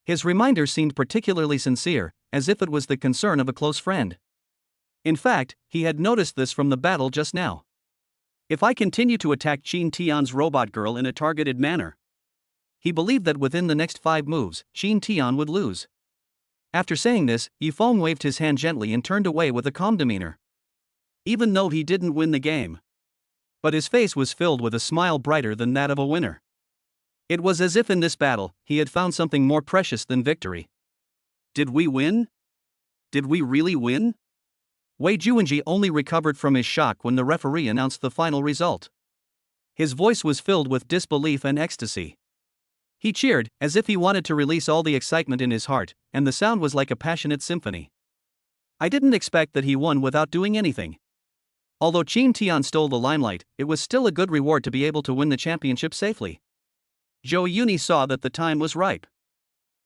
His reminder seemed particularly sincere, as if it was the concern of a close friend. In fact, he had noticed this from the battle just now. If I continue to attack Qin Tian's robot girl in a targeted manner, he believed that within the next 5 moves, Qin Tian would lose. After saying this, Yi Feng waved his hand gently and turned away with a calm demeanor. Even though he didn't win the game, but his face was filled with a smile brighter than that of a winner. It was as if in this battle, he had found something more precious than victory. Did we win? Did we really win? Wei Juanji only recovered from his shock when the referee announced the final result. His voice was filled with disbelief and ecstasy. He cheered, as if he wanted to release all the excitement in his heart, and the sound was like a passionate symphony. I didn't expect that he won without doing anything. Although Qin Tian stole the limelight, it was still a good reward to be able to win the championship safely. Zhou Yuni saw that the time was ripe.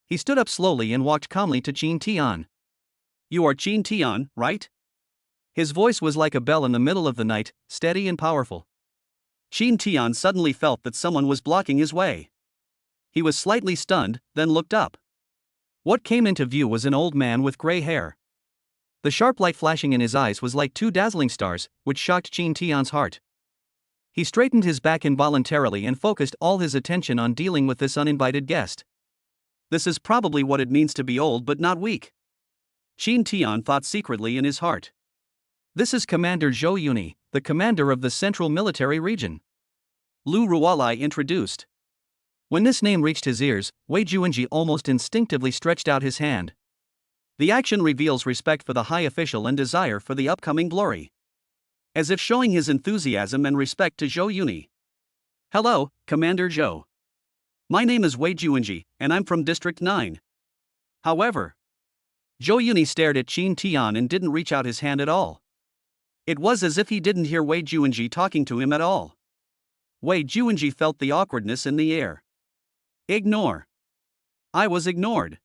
He stood up slowly and walked calmly to Qin Tian. You are Qin Tian, right? His voice was like a bell in the middle of the night, steady and powerful. Qin Tian suddenly felt that someone was blocking his way. He was slightly stunned, then looked up. What came into view was an old man with gray hair. The sharp light flashing in his eyes was like 2 dazzling stars, which shocked Qin Tian's heart. He straightened his back involuntarily and focused all his attention on dealing with this uninvited guest. This is probably what it means to be old but not weak. Qin Tian thought secretly in his heart. This is Commander Zhou Yuni, the commander of the Central Military Region. Lu Ruolai introduced. When this name reached his ears, Wei Juanji almost instinctively stretched out his hand. The action reveals respect for the high official and desire for the upcoming glory. As if showing his enthusiasm and respect to Zhou Yuni. Hello, Commander Zhou. My name is Wei Juanji, and I'm from District 9. However, Zhou Yuni stared at Qin Tian and didn't reach out his hand at all. It was as if he didn't hear Wei Juanji talking to him at all. Wei Juanji felt the awkwardness in the air. Ignore. I was ignored.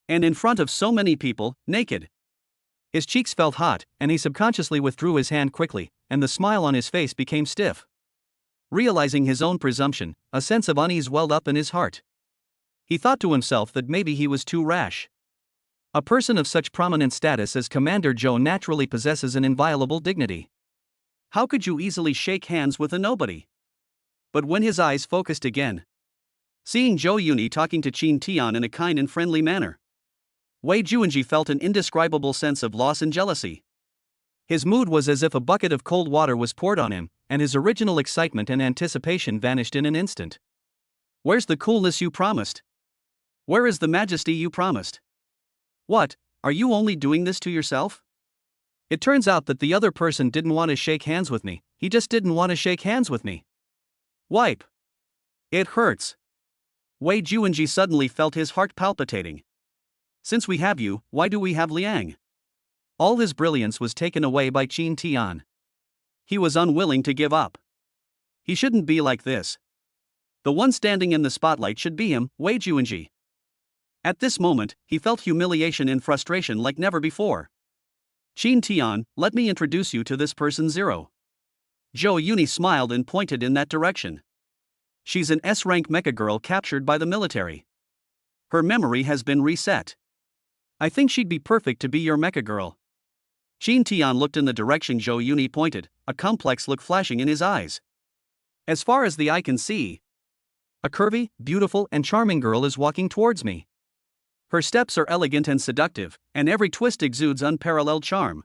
And in front of so many people, naked. His cheeks felt hot, and he subconsciously withdrew his hand quickly, and the smile on his face became stiff. Realizing his own presumption, a sense of unease welled up in his heart. He thought to himself that maybe he was too rash. A person of such prominent status as Commander Zhou naturally possesses an inviolable dignity. How could you easily shake hands with a nobody? But when his eyes focused again, seeing Zhou Yuni talking to Qin Tian in a kind and friendly manner, Wei Juanji felt an indescribable sense of loss and jealousy. His mood was as if a bucket of cold water was poured on him, and his original excitement and anticipation vanished in an instant. Where's the coolness you promised? Where is the majesty you promised? What, are you only doing this to yourself? It turns out that the other person didn't want to shake hands with me, he just didn't want to shake hands with me. Wipe. It hurts. Wei Juanji suddenly felt his heart palpitating. Since we have you, why do we have Liang? All his brilliance was taken away by Qin Tian. He was unwilling to give up. He shouldn't be like this. The one standing in the spotlight should be him, Wei Juanji. At this moment, he felt humiliation and frustration like never before. Qin Tian, let me introduce you to this person Zero. Zhou Yuni smiled and pointed in that direction. She's an S-rank mecha girl captured by the military. Her memory has been reset. I think she'd be perfect to be your mecha girl. Qin Tian looked in the direction Zhou Yuni pointed, a complex look flashing in his eyes. As far as the eye can see, a curvy, beautiful, and charming girl is walking towards me. Her steps are elegant and seductive, and every twist exudes unparalleled charm.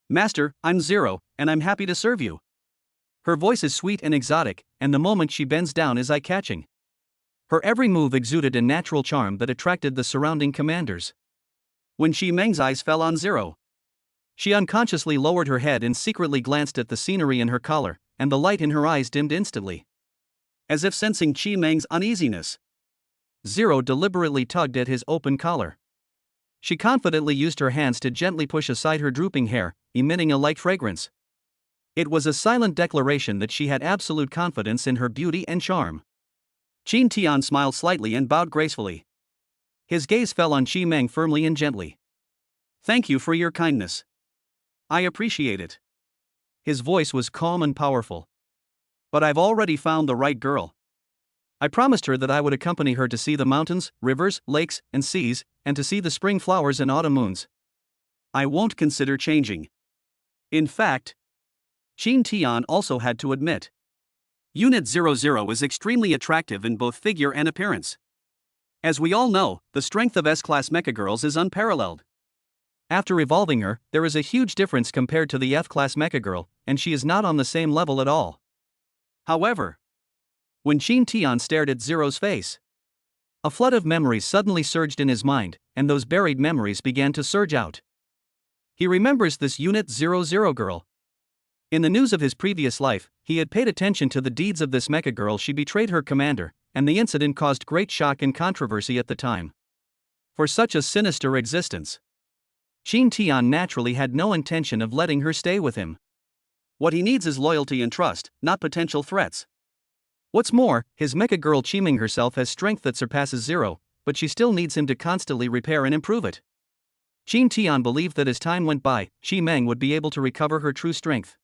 Master, I'm Zero, and I'm happy to serve you. Her voice is sweet and exotic, and the moment she bends down is eye-catching. Her every move exuded a natural charm that attracted the surrounding commanders. When Xi Meng's eyes fell on Zero, she unconsciously lowered her head and secretly glanced at the scenery in her collar, and the light in her eyes dimmed instantly. As if sensing Qi Meng's uneasiness, Zero deliberately tugged at his open collar. She confidently used her hands to gently push aside her drooping hair, emitting a light fragrance. It was a silent declaration that she had absolute confidence in her beauty and charm. Qin Tian smiled slightly and bowed gracefully. His gaze fell on Qi Meng firmly and gently. Thank you for your kindness. I appreciate it. His voice was calm and powerful. But I've already found the right girl. I promised her that I would accompany her to see the mountains, rivers, lakes, and seas, and to see the spring flowers and autumn moons. I won't consider changing. In fact, Qin Tian also had to admit, Unit 00 is extremely attractive in both figure and appearance. As we all know, the strength of S-Class Mecha Girls is unparalleled. After evolving her, there is a huge difference compared to the F-Class Mecha Girl, and she is not on the same level at all. However, when Qin Tian stared at Zero's face, a flood of memories suddenly surged in his mind, and those buried memories began to surge out. He remembers this Unit 00 girl. In the news of his previous life, he had paid attention to the deeds of this mecha girl. She betrayed her commander, and the incident caused great shock and controversy at the time. For such a sinister existence, Qin Tian naturally had no intention of letting her stay with him. What he needs is loyalty and trust, not potential threats. What's more, his mecha girl Qimeng herself has strength that surpasses Zero, but she still needs him to constantly repair and improve it. Qin Tian believed that as time went by, Qi Meng would be able to recover her true strength.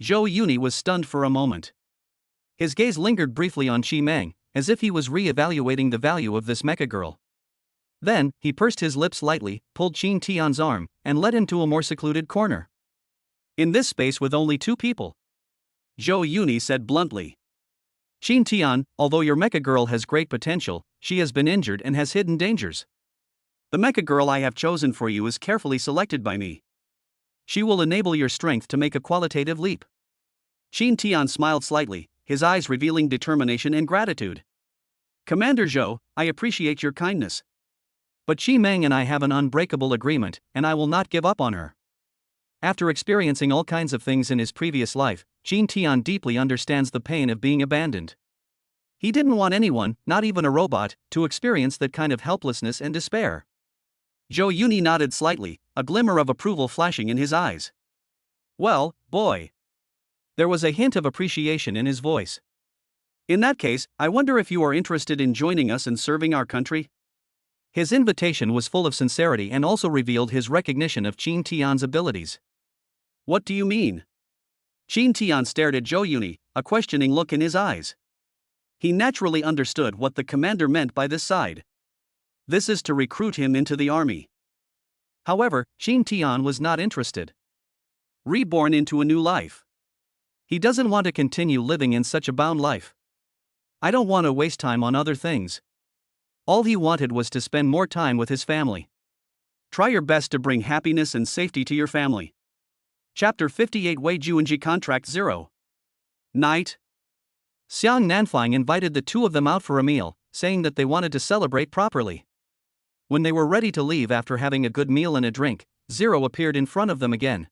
Zhou Yuni was stunned for a moment. His gaze lingered briefly on Qi Meng, as if he was re-evaluating the value of this mecha girl. Then, he pursed his lips lightly, pulled Qin Tian's arm, and led him to a more secluded corner. In this space with only two people, Zhou Yuni said bluntly. Qin Tian, although your mecha girl has great potential, she has been injured and has hidden dangers. The mecha girl I have chosen for you is carefully selected by me. She will enable your strength to make a qualitative leap. Qin Tian smiled slightly, his eyes revealing determination and gratitude. Commander Zhou, I appreciate your kindness. But Qi Meng and I have an unbreakable agreement, and I will not give up on her. After experiencing all kinds of things in his previous life, Qin Tian deeply understands the pain of being abandoned. He didn't want anyone, not even a robot, to experience that kind of helplessness and despair. Zhou Yuni nodded slightly, a glimmer of approval flashing in his eyes. Well, boy. There was a hint of appreciation in his voice. In that case, I wonder if you are interested in joining us and serving our country? His invitation was full of sincerity and also revealed his recognition of Qin Tian's abilities. What do you mean? Qin Tian stared at Zhou Yuni, a questioning look in his eyes. He naturally understood what the commander meant by this side. This is to recruit him into the army. However, Qin Tian was not interested. Reborn into a new life. He doesn't want to continue living in such a bound life. I don't want to waste time on other things. All he wanted was to spend more time with his family. Try your best to bring happiness and safety to your family. Chapter 58 Wei Juanji Contract 0. Night. Xiang Nanfang invited the two of them out for a meal, saying that they wanted to celebrate properly. When they were ready to leave after having a good meal and a drink, Zero appeared in front of them again.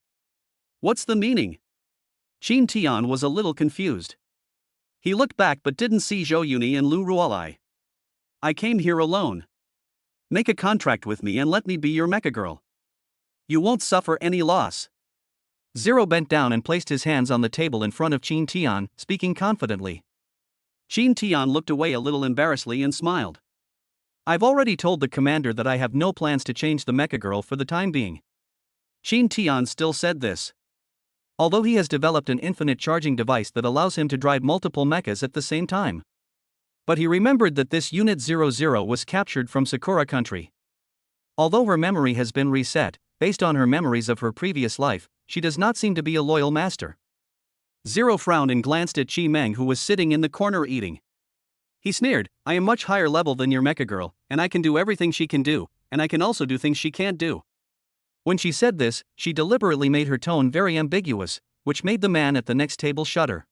What's the meaning? Qin Tian was a little confused. He looked back but didn't see Zhou Yuni and Lu Ruolai. I came here alone. Make a contract with me and let me be your Mecha Girl. You won't suffer any loss. Zero bent down and placed his hands on the table in front of Qin Tian, speaking confidently. Qin Tian looked away a little embarrassedly and smiled. I've already told the commander that I have no plans to change the Mecha Girl for the time being. Qin Tian still said this. Although he has developed an infinite charging device that allows him to drive multiple mechas at the same time. But he remembered that this Unit 00 was captured from Sakura country. Although her memory has been reset, based on her memories of her previous life, she does not seem to be a loyal master. Zero frowned and glanced at Qi Meng, who was sitting in the corner eating. He sneered, I am much higher level than your Mecha Girl, and I can do everything she can do, and I can also do things she can't do. When she said this, she deliberately made her tone very ambiguous, which made the man at the next table shudder.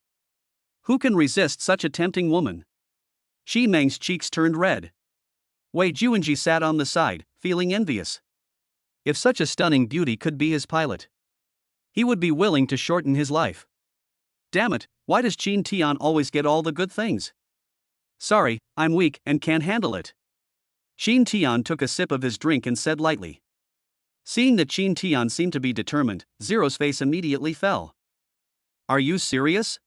Who can resist such a tempting woman? Qi Meng's cheeks turned red. Wei Juanji sat on the side, feeling envious. If such a stunning beauty could be his pilot, he would be willing to shorten his life. Damn it, why does Qin Tian always get all the good things? Sorry, I'm weak and can't handle it. Qin Tian took a sip of his drink and said lightly. Seeing that Qin Tian seemed to be determined, Zero's face immediately fell. Are you serious?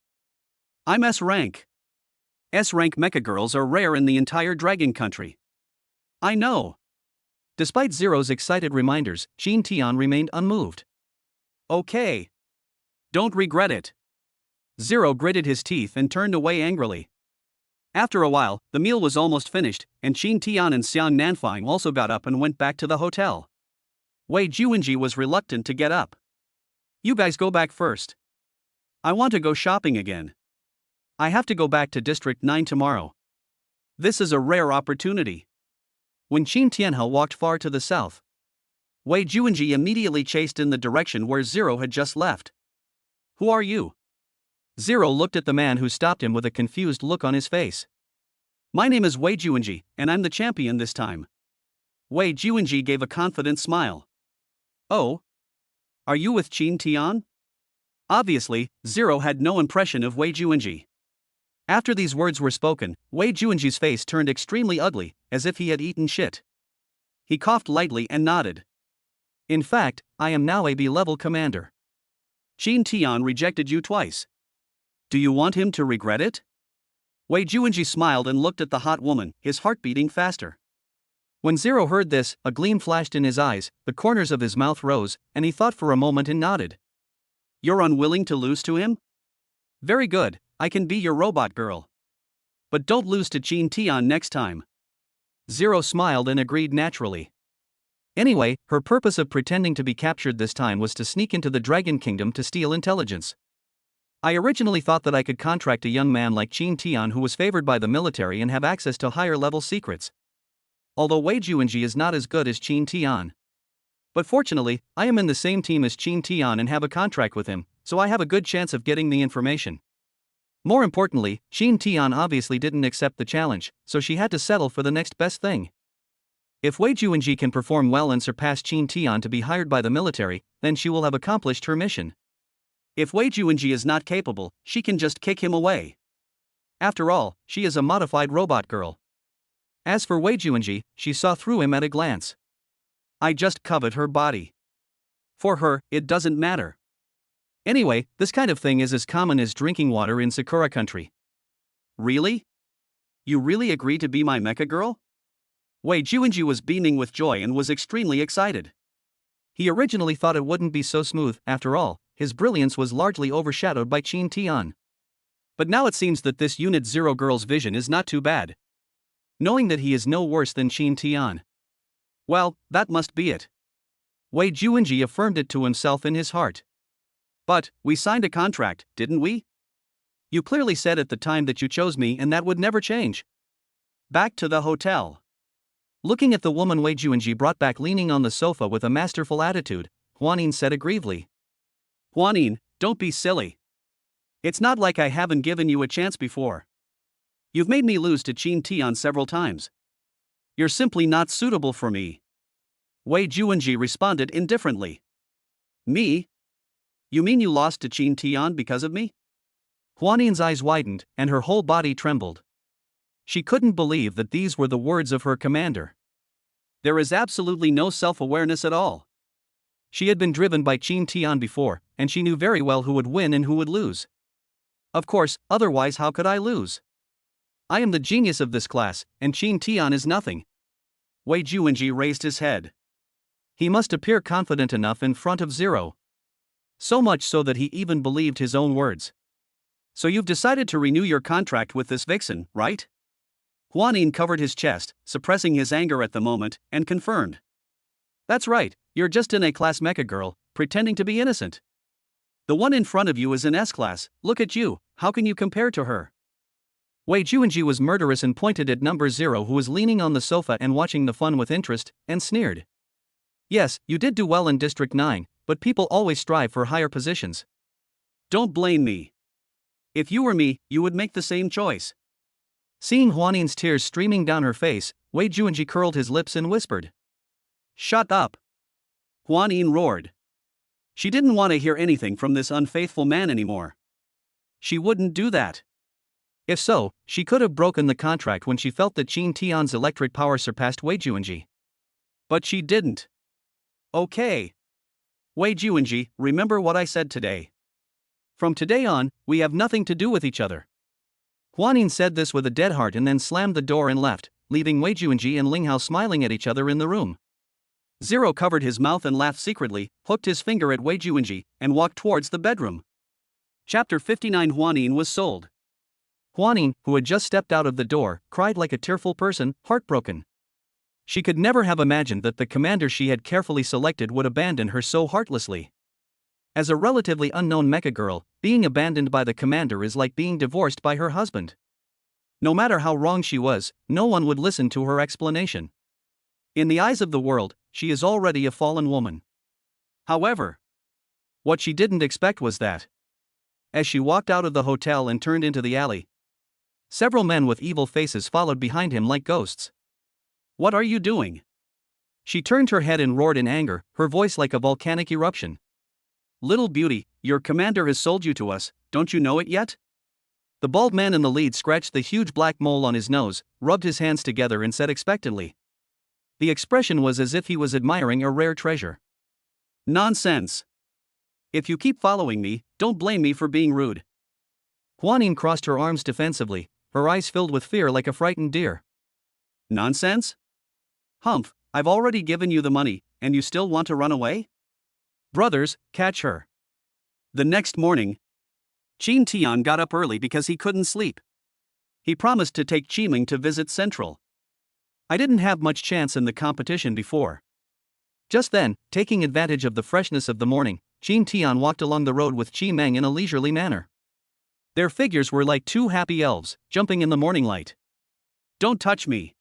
I'm S rank. S rank Mecha Girls are rare in the entire Dragon Country. I know. Despite Zero's excited reminders, Qin Tian remained unmoved. Okay. Don't regret it. Zero gritted his teeth and turned away angrily. After a while, the meal was almost finished, and Qin Tian and Xiang Nanfang also got up and went back to the hotel. Wei Juanji was reluctant to get up. You guys go back first. I want to go shopping again. I have to go back to District 9 tomorrow. This is a rare opportunity. When Qin Tianhe walked far to the south, Wei Juanji immediately chased in the direction where Zero had just left. Who are you? Zero looked at the man who stopped him with a confused look on his face. My name is Wei Juanji, and I'm the champion this time. Wei Juanji gave a confident smile. Oh? Are you with Qin Tian? Obviously, Zero had no impression of Wei Juanji. After these words were spoken, Wei Juanji's face turned extremely ugly, as if he had eaten shit. He coughed lightly and nodded. In fact, I am now a B-level commander. Qin Tian rejected you twice. Do you want him to regret it? Wei Juanji smiled and looked at the hot woman, his heart beating faster. When Zero heard this, a gleam flashed in his eyes, the corners of his mouth rose, and he thought for a moment and nodded. You're unwilling to lose to him? Very good, I can be your robot girl. But don't lose to Qin Tian next time. Zero smiled and agreed naturally. Anyway, her purpose of pretending to be captured this time was to sneak into the Dragon Kingdom to steal intelligence. I originally thought that I could contract a young man like Qin Tian who was favored by the military and have access to higher-level secrets. Although Wei Juanji is not as good as Qin Tian. But fortunately, I am in the same team as Qin Tian and have a contract with him, so I have a good chance of getting the information. More importantly, Qin Tian obviously didn't accept the challenge, so she had to settle for the next best thing. If Wei Juanji can perform well and surpass Qin Tian to be hired by the military, then she will have accomplished her mission. If Wei Juanji is not capable, she can just kick him away. After all, she is a modified robot girl. As for Wei Juanji, she saw through him at a glance. I just covet her body. For her, it doesn't matter. Anyway, this kind of thing is as common as drinking water in Sakura country. Really? You really agree to be my mecha girl? Wei Juanji was beaming with joy and was extremely excited. He originally thought it wouldn't be so smooth. After all, his brilliance was largely overshadowed by Qin Tian. But now it seems that this Unit 0 girl's vision is not too bad. Knowing that he is no worse than Qin Tian. Well, that must be it. Wei Juanji affirmed it to himself in his heart. But, we signed a contract, didn't we? You clearly said at the time that you chose me and that would never change. Back to the hotel. Looking at the woman Wei Juanji brought back leaning on the sofa with a masterful attitude, Huanin said aggrievedly. Huanin, don't be silly. It's not like I haven't given you a chance before. You've made me lose to Qin Tian several times. You're simply not suitable for me. Wei Juanji responded indifferently. Me? You mean you lost to Qin Tian because of me? Huanin's eyes widened, and her whole body trembled. She couldn't believe that these were the words of her commander. There is absolutely no self-awareness at all. She had been driven by Qin Tian before, and she knew very well who would win and who would lose. Of course, otherwise how could I lose? I am the genius of this class, and Qin Tian is nothing. Wei Juanji raised his head. He must appear confident enough in front of Zero. So much so that he even believed his own words. So you've decided to renew your contract with this vixen, right? Huanin covered his chest, suppressing his anger at the moment, and confirmed. That's right, you're just an A-class mecha girl, pretending to be innocent. The one in front of you is an S-class, look at you, how can you compare to her? Wei Juanji was murderous and pointed at number 0 who was leaning on the sofa and watching the fun with interest, and sneered. Yes, you did do well in District 9, but people always strive for higher positions. Don't blame me. If you were me, you would make the same choice. Seeing Huanin's tears streaming down her face, Wei Juanji curled his lips and whispered. Shut up. Huanin roared. She didn't want to hear anything from this unfaithful man anymore. She wouldn't do that. If so, she could have broken the contract when she felt that Qin Tian's electric power surpassed Wei Juanji. But she didn't. Okay. Wei Juanji, remember what I said today. From today on, we have nothing to do with each other. Huanin said this with a dead heart and then slammed the door and left, leaving Wei Juanji and Ling Hao smiling at each other in the room. Zero covered his mouth and laughed secretly, hooked his finger at Wei Juanji, and walked towards the bedroom. Chapter 59. Huanin was sold. Huanin, who had just stepped out of the door, cried like a tearful person, heartbroken. She could never have imagined that the commander she had carefully selected would abandon her so heartlessly. As a relatively unknown mecha girl, being abandoned by the commander is like being divorced by her husband. No matter how wrong she was, no one would listen to her explanation. In the eyes of the world, she is already a fallen woman. However, what she didn't expect was that, as she walked out of the hotel and turned into the alley, several men with evil faces followed behind him like ghosts. What are you doing? She turned her head and roared in anger, her voice like a volcanic eruption. Little beauty, your commander has sold you to us, don't you know it yet? The bald man in the lead scratched the huge black mole on his nose, rubbed his hands together and said expectantly. The expression was as if he was admiring a rare treasure. Nonsense. If you keep following me, don't blame me for being rude. Huanin crossed her arms defensively, her eyes filled with fear like a frightened deer. Nonsense? Humph, I've already given you the money, and you still want to run away? Brothers, catch her. The next morning, Qin Tian got up early because he couldn't sleep. He promised to take Qiming to visit Central. I didn't have much chance in the competition before. Just then, taking advantage of the freshness of the morning, Qin Tian walked along the road with Qi Meng in a leisurely manner. Their figures were like two happy elves, jumping in the morning light. Don't touch me.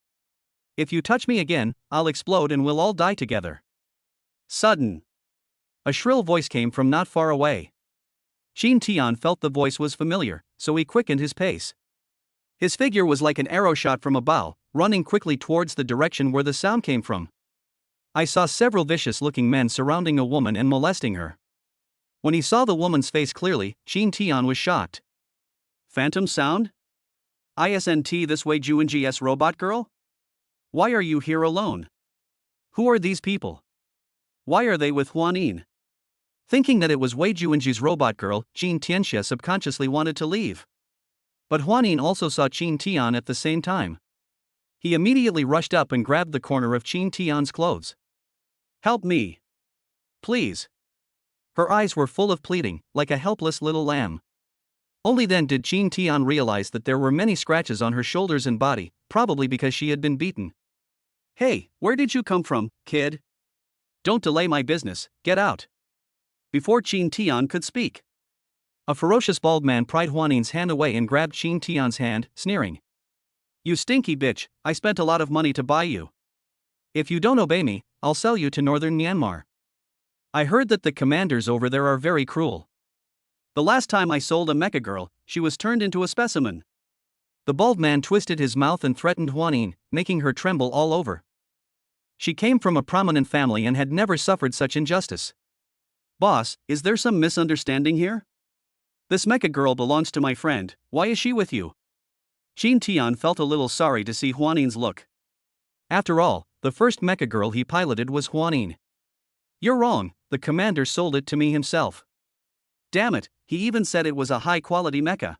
If you touch me again, I'll explode and we'll all die together. Sudden. A shrill voice came from not far away. Shin Tian felt the voice was familiar, so he quickened his pace. His figure was like an arrow shot from a bow, running quickly towards the direction where the sound came from. I saw several vicious-looking men surrounding a woman and molesting her. When he saw the woman's face clearly, Shin Tian was shocked. Phantom sound? Isn't this Wei Juanji's robot girl? Why are you here alone? Who are these people? Why are they with Huanin? Thinking that it was Wei Juanji's robot girl, Shin Tianxia subconsciously wanted to leave. But Huanin also saw Shin Tian at the same time. He immediately rushed up and grabbed the corner of Shin Tian's clothes. Help me. Please. Her eyes were full of pleading, like a helpless little lamb. Only then did Shin Tian realize that there were many scratches on her shoulders and body, probably because she had been beaten. Hey, where did you come from, kid? Don't delay my business, get out. Before Shin Tian could speak, a ferocious bald man pried Huanin's hand away and grabbed Shin Tian's hand, sneering. You stinky bitch, I spent a lot of money to buy you. If you don't obey me, I'll sell you to northern Myanmar. I heard that the commanders over there are very cruel. The last time I sold a Mecha Girl, she was turned into a specimen. The bald man twisted his mouth and threatened Huanin, making her tremble all over. She came from a prominent family and had never suffered such injustice. Boss, is there some misunderstanding here? This Mecha Girl belongs to my friend, why is she with you? Shin Tian felt a little sorry to see Huanin's look. After all, the first Mecha Girl he piloted was Huanin. You're wrong, the commander sold it to me himself. Damn it, he even said it was a high-quality mecha.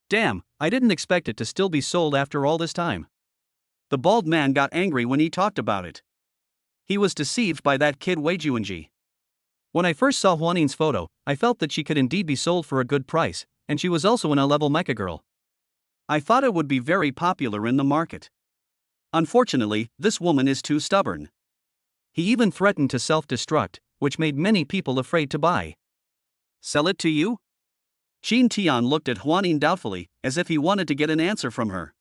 Damn, I didn't expect it to still be sold after all this time. The bald man got angry when he talked about it. He was deceived by that kid Wei Juanji. When I first saw Huanin's photo, I felt that she could indeed be sold for a good price, and she was also an A-level Mecha Girl. I thought it would be very popular in the market. Unfortunately, this woman is too stubborn. He even threatened to self-destruct, which made many people afraid to buy. Sell it to you? Shin Tian looked at Huanin doubtfully, as if he wanted to get an answer from her.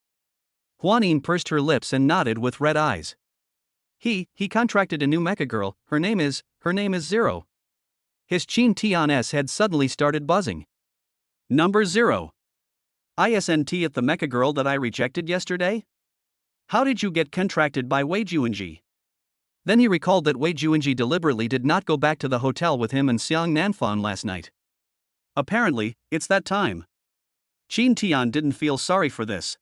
Huanin pursed her lips and nodded with red eyes. He contracted a new Mecha Girl, her name is Zero. His Shin Tian's head suddenly started buzzing. Number 0. Isn't it the Mecha Girl that I rejected yesterday? How did you get contracted by Wei Juanji? Then he recalled that Wei Juanji deliberately did not go back to the hotel with him and Xiang Nanfan last night. Apparently, it's that time. Shin Tian didn't feel sorry for this.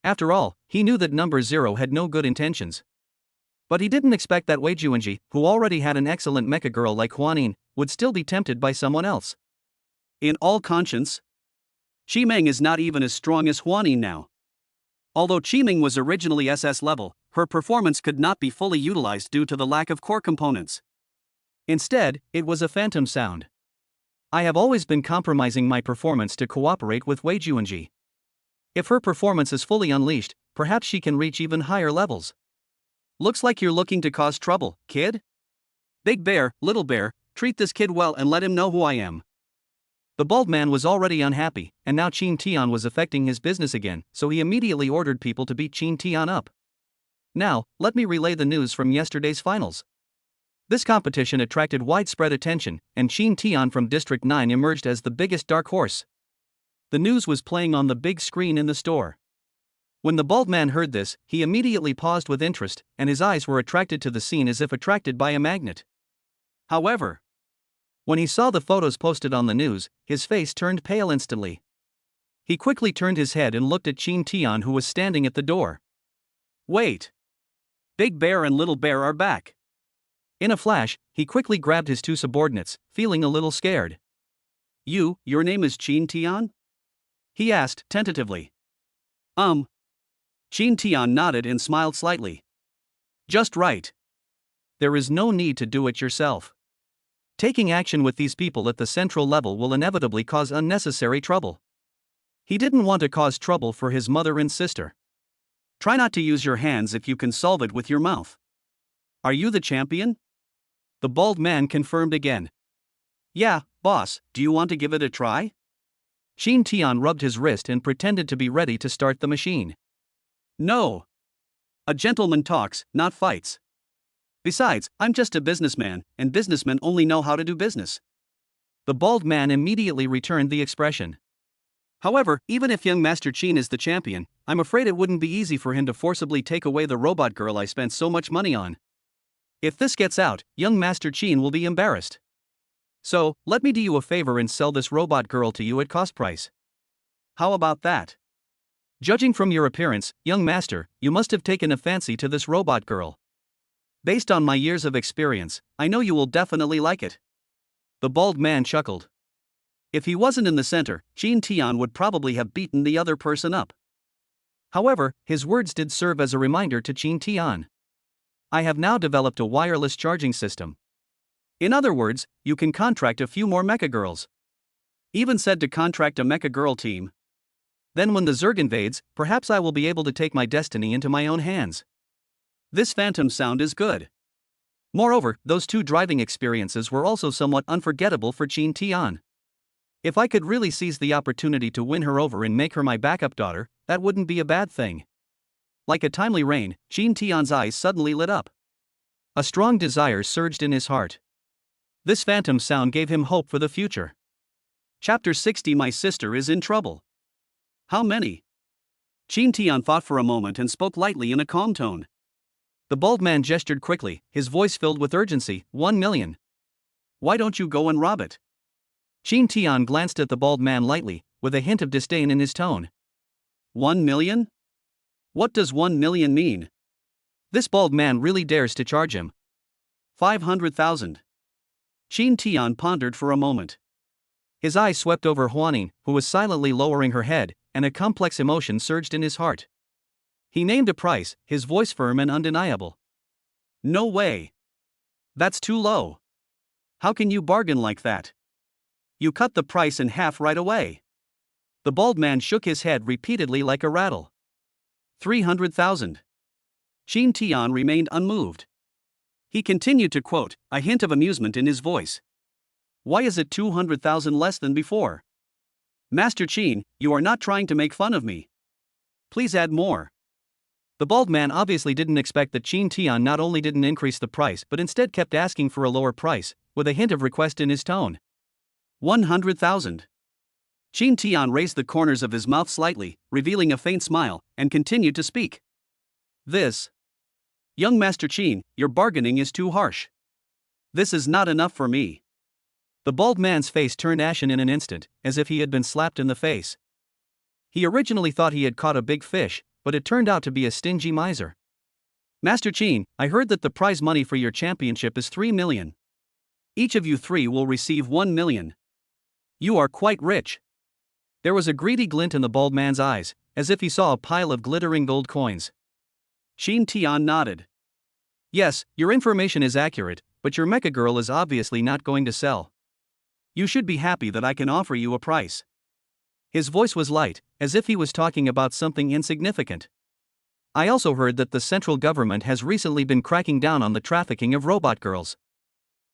After all, he knew that number 0 had no good intentions. But he didn't expect that Wei Juanji, who already had an excellent Mecha Girl like Huanin, would still be tempted by someone else. In all conscience, Qimeng is not even as strong as Huanin now. Although Qimeng was originally SS level, her performance could not be fully utilized due to the lack of core components. Instead, it was a phantom sound. I have always been compromising my performance to cooperate with Wei Juanji. If her performance is fully unleashed, perhaps she can reach even higher levels. Looks like you're looking to cause trouble, kid? Big Bear, Little Bear, treat this kid well and let him know who I am. The bald man was already unhappy, and now Shin Tian was affecting his business again, so he immediately ordered people to beat Shin Tian up. Now, let me relay the news from yesterday's finals. This competition attracted widespread attention, and Shin Tian from District 9 emerged as the biggest dark horse. The news was playing on the big screen in the store. When the bald man heard this, he immediately paused with interest, and his eyes were attracted to the scene as if attracted by a magnet. However, when he saw the photos posted on the news, his face turned pale instantly. He quickly turned his head and looked at Shin Tian, who was standing at the door. Wait! Big Bear and Little Bear are back. In a flash, he quickly grabbed his two subordinates, feeling a little scared. Your name is Shin Tian? He asked, tentatively. Shin Tian nodded and smiled slightly. Just right. There is no need to do it yourself. Taking action with these people at the central level will inevitably cause unnecessary trouble. He didn't want to cause trouble for his mother and sister. Try not to use your hands if you can solve it with your mouth. Are you the champion? The bald man confirmed again. Yeah, boss, do you want to give it a try? Shin Tian rubbed his wrist and pretended to be ready to start the machine. No. A gentleman talks, not fights. Besides, I'm just a businessman, and businessmen only know how to do business. The bald man immediately returned the expression. However, even if young Master Qin is the champion, I'm afraid it wouldn't be easy for him to forcibly take away the robot girl I spent so much money on. If this gets out, young Master Qin will be embarrassed. So, let me do you a favor and sell this robot girl to you at cost price. How about that? Judging from your appearance, young master, you must have taken a fancy to this robot girl. Based on my years of experience, I know you will definitely like it. The bald man chuckled. If he wasn't in the center, Qin Tian would probably have beaten the other person up. However, his words did serve as a reminder to Qin Tian. I have now developed a wireless charging system. In other words, you can contract a few more Mecha Girls. Even said to contract a Mecha Girl team. Then when the Zerg invades, perhaps I will be able to take my destiny into my own hands. This phantom sound is good. Moreover, those two driving experiences were also somewhat unforgettable for Qin Tian. If I could really seize the opportunity to win her over and make her my backup daughter, that wouldn't be a bad thing. Like a timely rain, Qin Tian's eyes suddenly lit up. A strong desire surged in his heart. This phantom sound gave him hope for the future. Chapter 60. My sister is in trouble. How many? Qin Tian thought for a moment and spoke lightly in a calm tone. The bald man gestured quickly, his voice filled with urgency. 1 million. Why don't you go and rob it? Qin Tian glanced at the bald man lightly, with a hint of disdain in his tone. 1 million? What does 1 million mean? This bald man really dares to charge him. 500,000. Qin Tian pondered for a moment. His eyes swept over Huaning, who was silently lowering her head, and a complex emotion surged in his heart. He named a price, his voice firm and undeniable. No way. That's too low. How can you bargain like that? You cut the price in half right away. The bald man shook his head repeatedly like a rattle. 300,000. Qin Tian remained unmoved. He continued to quote, a hint of amusement in his voice. Why is it 200,000 less than before? Master Qin, you are not trying to make fun of me. Please add more. The bald man obviously didn't expect that Qin Tian not only didn't increase the price but instead kept asking for a lower price, with a hint of request in his tone. 100,000. Qin Tian raised the corners of his mouth slightly, revealing a faint smile, and continued to speak. This. Young Master Qin, your bargaining is too harsh. This is not enough for me. The bald man's face turned ashen in an instant, as if he had been slapped in the face. He originally thought he had caught a big fish, but it turned out to be a stingy miser. Master Qin, I heard that the prize money for your championship is 3 million. Each of you three will receive 1 million. You are quite rich. There was a greedy glint in the bald man's eyes, as if he saw a pile of glittering gold coins. Qin Tian nodded. Yes, your information is accurate, but your Mecha Girl is obviously not going to sell. You should be happy that I can offer you a price. His voice was light, as if he was talking about something insignificant. I also heard that the central government has recently been cracking down on the trafficking of robot girls.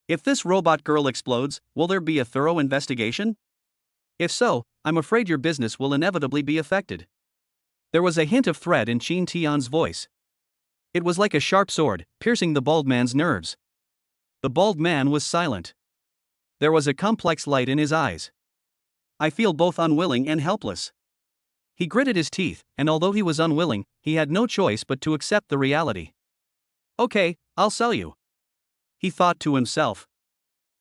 If this robot girl explodes, will there be a thorough investigation? If so, I'm afraid your business will inevitably be affected. There was a hint of threat in Qin Tian's voice. It was like a sharp sword, piercing the bald man's nerves. The bald man was silent. There was a complex light in his eyes. I feel both unwilling and helpless. He gritted his teeth, and although he was unwilling, he had no choice but to accept the reality. Okay, I'll sell you. He thought to himself.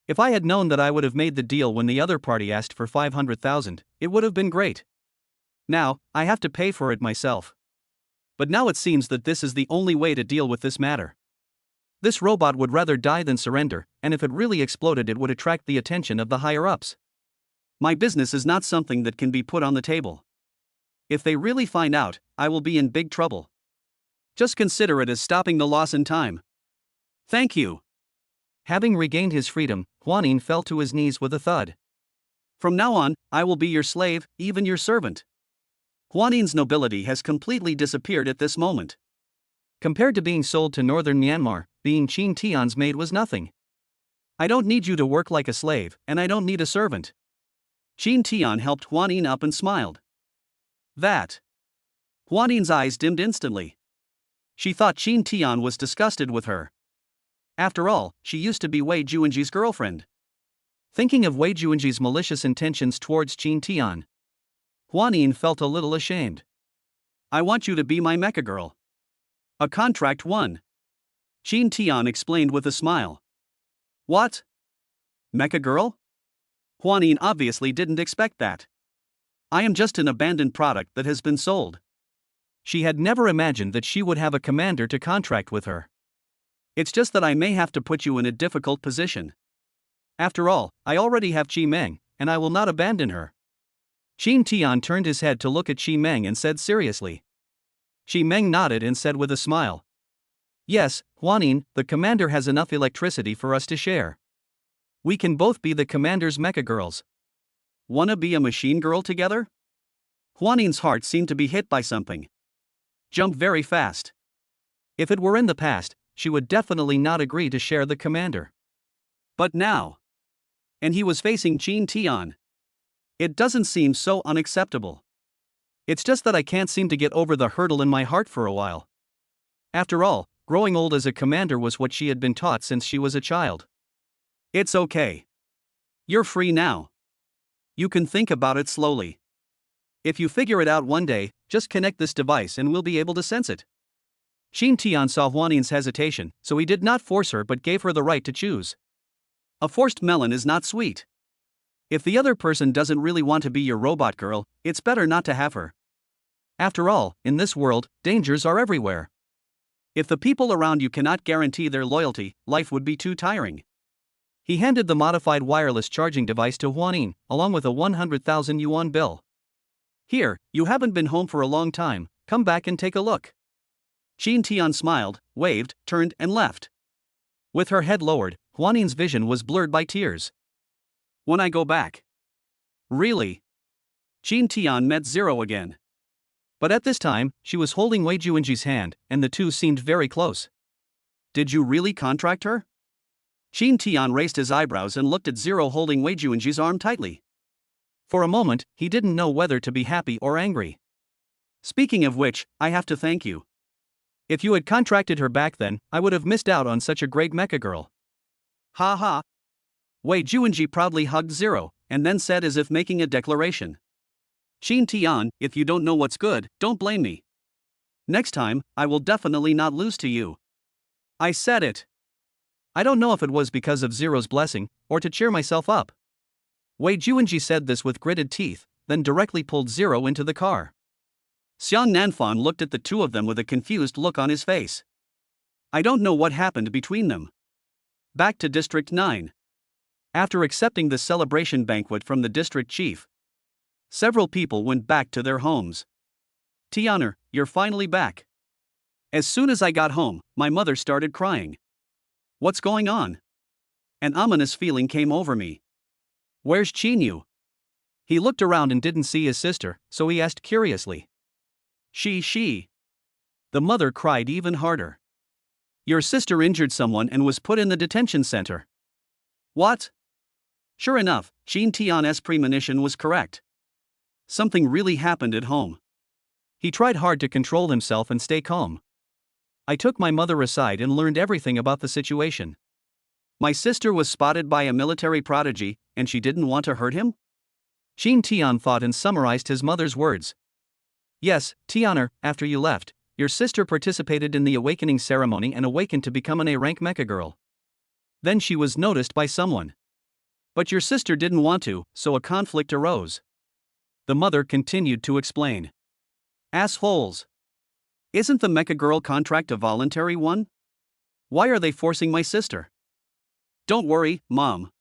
If I had known that I would have made the deal when the other party asked for 500,000, it would have been great. Now, I have to pay for it myself. But now it seems that this is the only way to deal with this matter. This robot would rather die than surrender, and if it really exploded, it would attract the attention of the higher-ups. My business is not something that can be put on the table. If they really find out, I will be in big trouble. Just consider it as stopping the loss in time. Thank you. Having regained his freedom, Huaning fell to his knees with a thud. From now on, I will be your slave, even your servant. Huaning's nobility has completely disappeared at this moment. Compared to being sold to northern Myanmar, being Qin Tian's maid was nothing. I don't need you to work like a slave, and I don't need a servant. Qin Tian helped Huaning up and smiled. That. Huaning's eyes dimmed instantly. She thought Qin Tian was disgusted with her. After all, she used to be Wei Juanji's girlfriend. Thinking of Wei Juanji's malicious intentions towards Qin Tian, Huanin felt a little ashamed. I want you to be my mecha girl. A contract won. Qin Tian explained with a smile. What? Mecha girl? Huanin obviously didn't expect that. I am just an abandoned product that has been sold. She had never imagined that she would have a commander to contract with her. It's just that I may have to put you in a difficult position. After all, I already have Qi Meng, and I will not abandon her. Qin Tian turned his head to look at Qi Meng and said seriously. Qi Meng nodded and said with a smile. Yes, Huanin, the commander has enough electricity for us to share. We can both be the commander's mecha girls. Wanna be a machine girl together? Huanin's heart seemed to be hit by something. Jumped very fast. If it were in the past, she would definitely not agree to share the commander. But now. And he was facing Qin Tian. It doesn't seem so unacceptable. It's just that I can't seem to get over the hurdle in my heart for a while. After all, growing old as a commander was what she had been taught since she was a child. It's okay. You're free now. You can think about it slowly. If you figure it out one day, just connect this device and we'll be able to sense it. Qin Tian saw Huanin's hesitation, so he did not force her but gave her the right to choose. A forced melon is not sweet. If the other person doesn't really want to be your robot girl, it's better not to have her. After all, in this world, dangers are everywhere. If the people around you cannot guarantee their loyalty, life would be too tiring. He handed the modified wireless charging device to Huanin, along with a 100,000 yuan bill. Here, you haven't been home for a long time, come back and take a look. Qin Tian smiled, waved, turned and left. With her head lowered, Huanin's vision was blurred by tears. When I go back. Really? Qin Tian met Zero again. But at this time, she was holding Wei Juanji's hand, and the two seemed very close. Did you really contract her? Qin Tian raised his eyebrows and looked at Zero holding Wei Juanji's arm tightly. For a moment, he didn't know whether to be happy or angry. Speaking of which, I have to thank you. If you had contracted her back then, I would have missed out on such a great mecha girl. Ha ha. Wei Juanji proudly hugged Zero, and then said as if making a declaration. Qin Tian, if you don't know what's good, don't blame me. Next time, I will definitely not lose to you. I said it. I don't know if it was because of Zero's blessing, or to cheer myself up. Wei Juanji said this with gritted teeth, then directly pulled Zero into the car. Xiang Nanfan looked at the two of them with a confused look on his face. I don't know what happened between them. Back to District 9. After accepting the celebration banquet from the district chief, several people went back to their homes. Tianer, you're finally back. As soon as I got home, my mother started crying. What's going on? An ominous feeling came over me. Where's Qinyu? He looked around and didn't see his sister, so he asked curiously. She. The mother cried even harder. Your sister injured someone and was put in the detention center. What? Sure enough, Qin Tian's premonition was correct. Something really happened at home. He tried hard to control himself and stay calm. I took my mother aside and learned everything about the situation. My sister was spotted by a military prodigy, and she didn't want to hurt him? Qin Tian thought and summarized his mother's words. Yes, Tianer, after you left, your sister participated in the awakening ceremony and awakened to become an A-rank mecha girl. Then she was noticed by someone. But your sister didn't want to, so a conflict arose. The mother continued to explain. Assholes. Isn't the mecha girl contract a voluntary one? Why are they forcing my sister? Don't worry, Mom.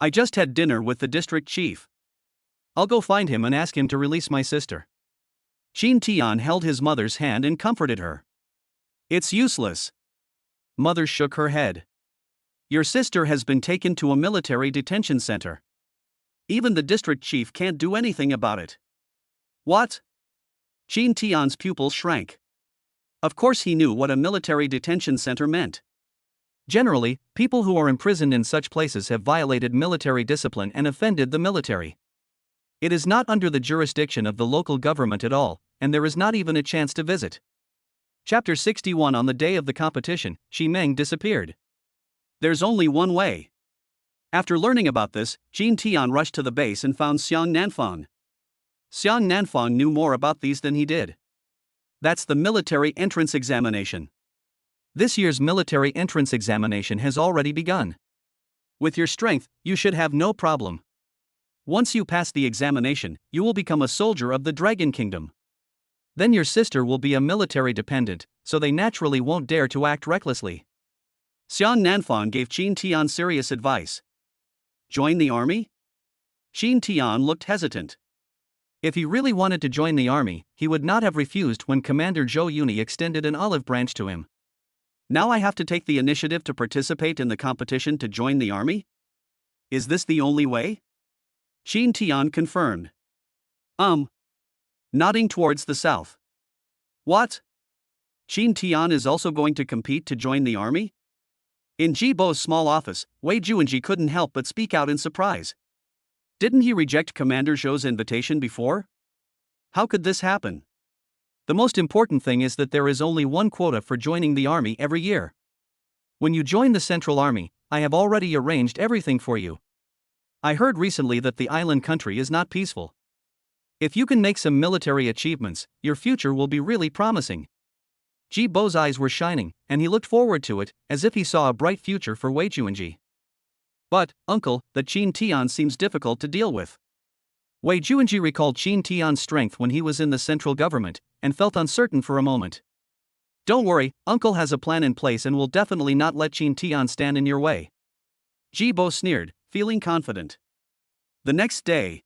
I just had dinner with the district chief. I'll go find him and ask him to release my sister. Qin Tian held his mother's hand and comforted her. It's useless. Mother shook her head. Your sister has been taken to a military detention center. Even the district chief can't do anything about it. What? Qin Tian's pupils shrank. Of course he knew what a military detention center meant. Generally, people who are imprisoned in such places have violated military discipline and offended the military. It is not under the jurisdiction of the local government at all, and there is not even a chance to visit. Chapter 61. On the day of the competition, Qi Meng disappeared. There's only one way. After learning about this, Jin Tian rushed to the base and found Xiang Nanfang. Xiang Nanfang knew more about these than he did. That's the military entrance examination. This year's military entrance examination has already begun. With your strength, you should have no problem. Once you pass the examination, you will become a soldier of the Dragon Kingdom. Then your sister will be a military dependent, so they naturally won't dare to act recklessly. Xiang Nanfang gave Jin Tian serious advice. Join the army? Jin Tian looked hesitant. If he really wanted to join the army, he would not have refused when Commander Zhou Yuni extended an olive branch to him. Now I have to take the initiative to participate in the competition to join the army? Is this the only way? Jin Tian confirmed. Nodding towards the south. What? Jin Tian is also going to compete to join the army? In Ji Bo's small office, Wei Juanji couldn't help but speak out in surprise. Didn't he reject Commander Zhou's invitation before? How could this happen? The most important thing is that there is only one quota for joining the army every year. When you join the Central Army, I have already arranged everything for you. I heard recently that the island country is not peaceful. If you can make some military achievements, your future will be really promising. Ji Bo's eyes were shining, and he looked forward to it, as if he saw a bright future for Wei Juanji. But, uncle, that Jin Tian seems difficult to deal with. Wei Juanji recalled Jin Tian's strength when he was in the central government, and felt uncertain for a moment. Don't worry, uncle has a plan in place and will definitely not let Jin Tian stand in your way. Ji Bo sneered, feeling confident. The next day,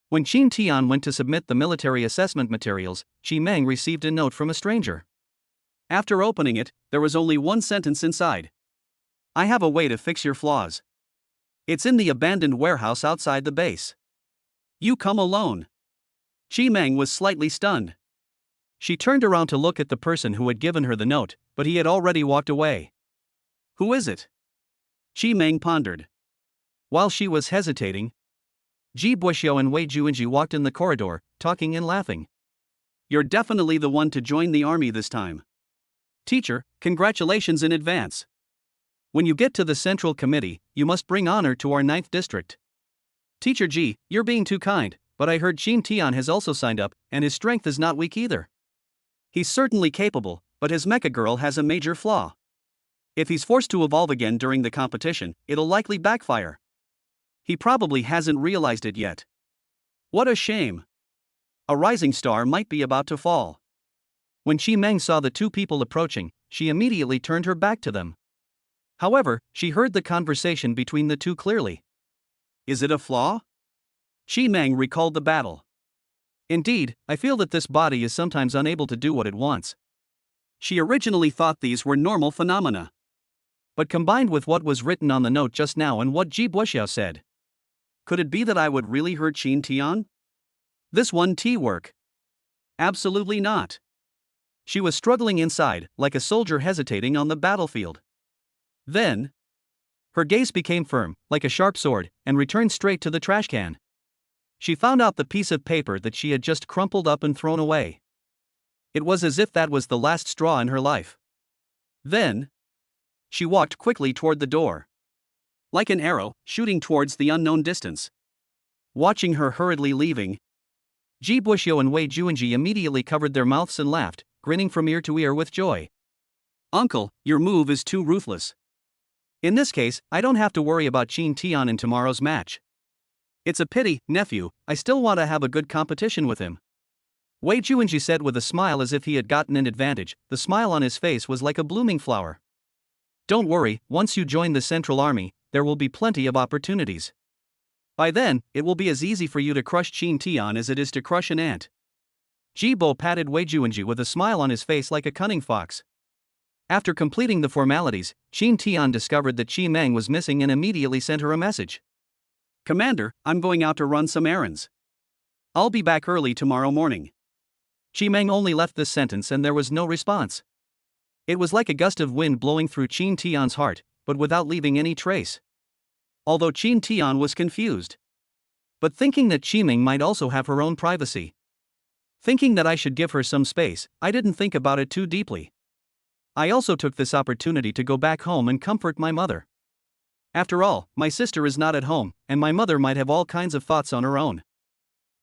when Jin Tian went to submit the military assessment materials, Chi Meng received a note from a stranger. After opening it, there was only one sentence inside. I have a way to fix your flaws. It's in the abandoned warehouse outside the base. You come alone. Chi Meng was slightly stunned. She turned around to look at the person who had given her the note, but he had already walked away. Who is it? Chi Meng pondered. While she was hesitating, Ji Buxiao and Wei Juanji walked in the corridor, talking and laughing. You're definitely the one to join the army this time. Teacher, congratulations in advance. When you get to the Central Committee, you must bring honor to our 9th district. Teacher Ji, you're being too kind, but I heard Jin Tian has also signed up, and his strength is not weak either. He's certainly capable, but his Mecha Girl has a major flaw. If he's forced to evolve again during the competition, it'll likely backfire. He probably hasn't realized it yet. What a shame. A rising star might be about to fall. When Chi Meng saw the two people approaching, she immediately turned her back to them. However, she heard the conversation between the two clearly. Is it a flaw? Chi Meng recalled the battle. Indeed, I feel that this body is sometimes unable to do what it wants. She originally thought these were normal phenomena. But combined with what was written on the note just now and what Ji Buxiao said, could it be that I would really hurt Jin Tian? This won't work. Absolutely not. She was struggling inside, like a soldier hesitating on the battlefield. Then, her gaze became firm, like a sharp sword, and returned straight to the trash can. She found out the piece of paper that she had just crumpled up and thrown away. It was as if that was the last straw in her life. Then, she walked quickly toward the door. Like an arrow, shooting towards the unknown distance. Watching her hurriedly leaving, Ji Buxiao and Wei Juanji immediately covered their mouths and laughed, grinning from ear to ear with joy. Uncle, your move is too ruthless. In this case, I don't have to worry about Jin Tian in tomorrow's match. It's a pity, nephew, I still want to have a good competition with him. Wei Juanji said with a smile as if he had gotten an advantage. The smile on his face was like a blooming flower. Don't worry, once you join the Central Army, there will be plenty of opportunities. By then, it will be as easy for you to crush Jin Tian as it is to crush an ant. Ji Bo patted Wei Juanji with a smile on his face like a cunning fox. After completing the formalities, Jin Tian discovered that Chi Meng was missing and immediately sent her a message. Commander, I'm going out to run some errands. I'll be back early tomorrow morning. Chi Meng only left this sentence and there was no response. It was like a gust of wind blowing through Jin Tian's heart, but without leaving any trace. Although Jin Tian was confused. But thinking that Chi Meng might also have her own privacy. Thinking that I should give her some space, I didn't think about it too deeply. I also took this opportunity to go back home and comfort my mother. After all, my sister is not at home, and my mother might have all kinds of thoughts on her own.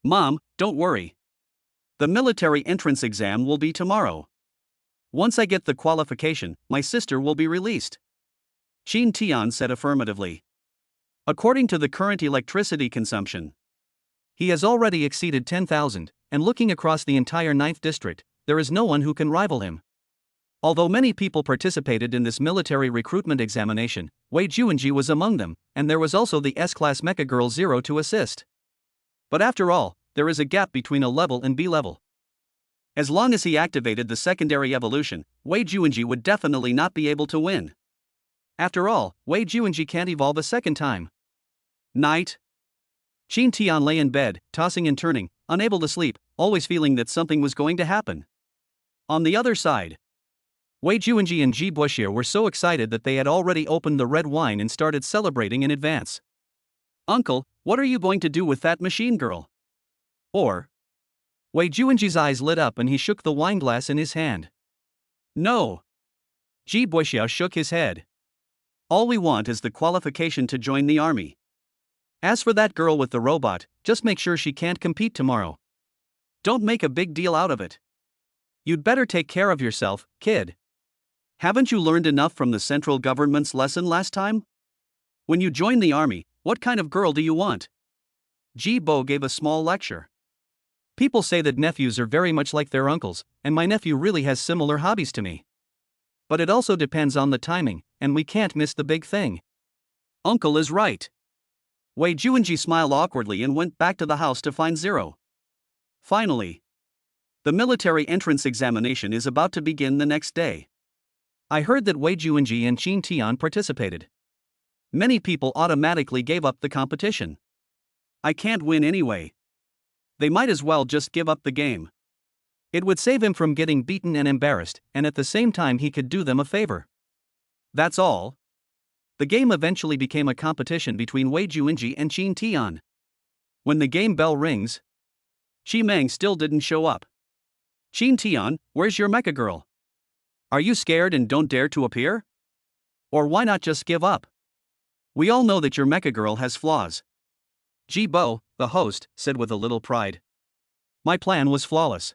Mom, don't worry. The military entrance exam will be tomorrow. Once I get the qualification, my sister will be released. Chin Tian said affirmatively. According to the current electricity consumption, he has already exceeded 10,000, and looking across the entire 9th district, there is no one who can rival him. Although many people participated in this military recruitment examination, Wei Juanji was among them, and there was also the S-Class Mecha Girl 0 to assist. But after all, there is a gap between A level and B level. As long as he activated the secondary evolution, Wei Juanji would definitely not be able to win. After all, Wei Juanji can't evolve a second time. Night. Chin Tian lay in bed, tossing and turning, unable to sleep, always feeling that something was going to happen. On the other side, Wei Juanji and Ji Buxiao were so excited that they had already opened the red wine and started celebrating in advance. Uncle, what are you going to do with that machine girl? Or? Wei Juanji's eyes lit up and he shook the wineglass in his hand. No. Ji Buxiao shook his head. All we want is the qualification to join the army. As for that girl with the robot, just make sure she can't compete tomorrow. Don't make a big deal out of it. You'd better take care of yourself, kid. Haven't you learned enough from the central government's lesson last time? When you join the army, what kind of girl do you want? Ji Bo gave a small lecture. People say that nephews are very much like their uncles, and my nephew really has similar hobbies to me. But it also depends on the timing, and we can't miss the big thing. Uncle is right. Wei Juanji smiled awkwardly and went back to the house to find Zero. Finally, the military entrance examination is about to begin the next day. I heard that Wei Juanji and Chin Tian participated. Many people automatically gave up the competition. I can't win anyway. They might as well just give up the game. It would save him from getting beaten and embarrassed, and at the same time he could do them a favor. That's all. The game eventually became a competition between Wei Juanji and Chin Tian. When the game bell rings, Chi Meng still didn't show up. Chin Tian, where's your mecha girl? Are you scared and don't dare to appear? Or why not just give up? We all know that your mecha girl has flaws. Ji Bo, the host, said with a little pride. My plan was flawless.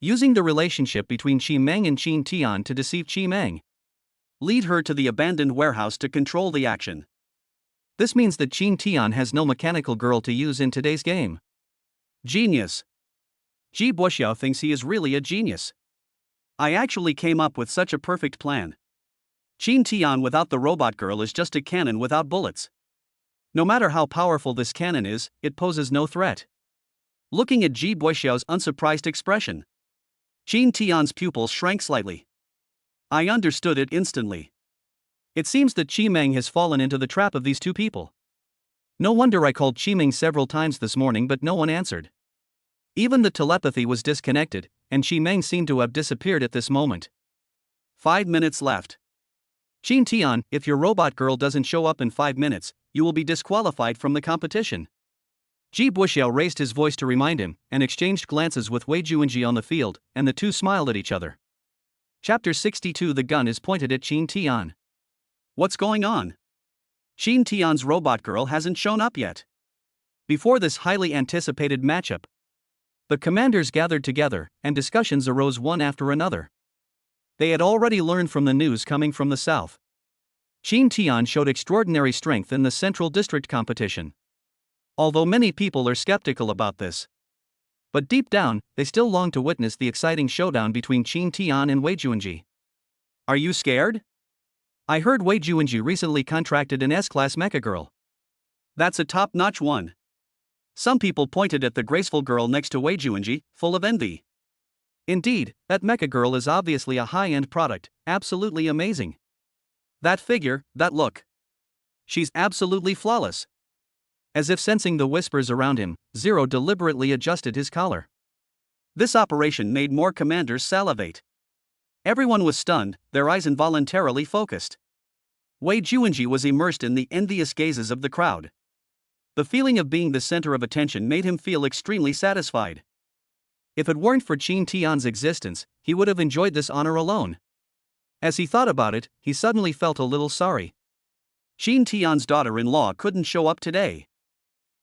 Using the relationship between Chi Meng and Chin Tian to deceive Chi Meng. Lead her to the abandoned warehouse to control the action. This means that Chin Tian has no mechanical girl to use in today's game. Genius. Ji Buxiao thinks he is really a genius. I actually came up with such a perfect plan. Chin Tian without the robot girl is just a cannon without bullets. No matter how powerful this cannon is, it poses no threat. Looking at Ji Buxiao's unsurprised expression, Chin Tian's pupils shrank slightly. I understood it instantly. It seems that Chi Meng has fallen into the trap of these two people. No wonder I called Chi Meng several times this morning but no one answered. Even the telepathy was disconnected, and Chi Meng seemed to have disappeared at this moment. 5 minutes left. Chin Tian, if your robot girl doesn't show up in 5 minutes, you will be disqualified from the competition. Ji Buxiao raised his voice to remind him, and exchanged glances with Wei Juanji on the field, and the two smiled at each other. Chapter 62. The gun is pointed at Chin Tian. What's going on? Chin Tian's robot girl hasn't shown up yet. Before this highly anticipated matchup, the commanders gathered together, and discussions arose one after another. They had already learned from the news coming from the south. Chin Tian showed extraordinary strength in the Central District competition. Although many people are skeptical about this. But deep down, they still long to witness the exciting showdown between Chin Tian and Wei Juanji. Are you scared? I heard Wei Juanji recently contracted an S-Class Mecha Girl. That's a top-notch one. Some people pointed at the graceful girl next to Wei Juanji, full of envy. Indeed, that Mecha Girl is obviously a high-end product, absolutely amazing. That figure, that look. She's absolutely flawless. As if sensing the whispers around him, Zero deliberately adjusted his collar. This operation made more commanders salivate. Everyone was stunned, their eyes involuntarily focused. Wei Juanji was immersed in the envious gazes of the crowd. The feeling of being the center of attention made him feel extremely satisfied. If it weren't for Chin Tian's existence, he would have enjoyed this honor alone. As he thought about it, he suddenly felt a little sorry. Qin Tian's daughter-in-law couldn't show up today.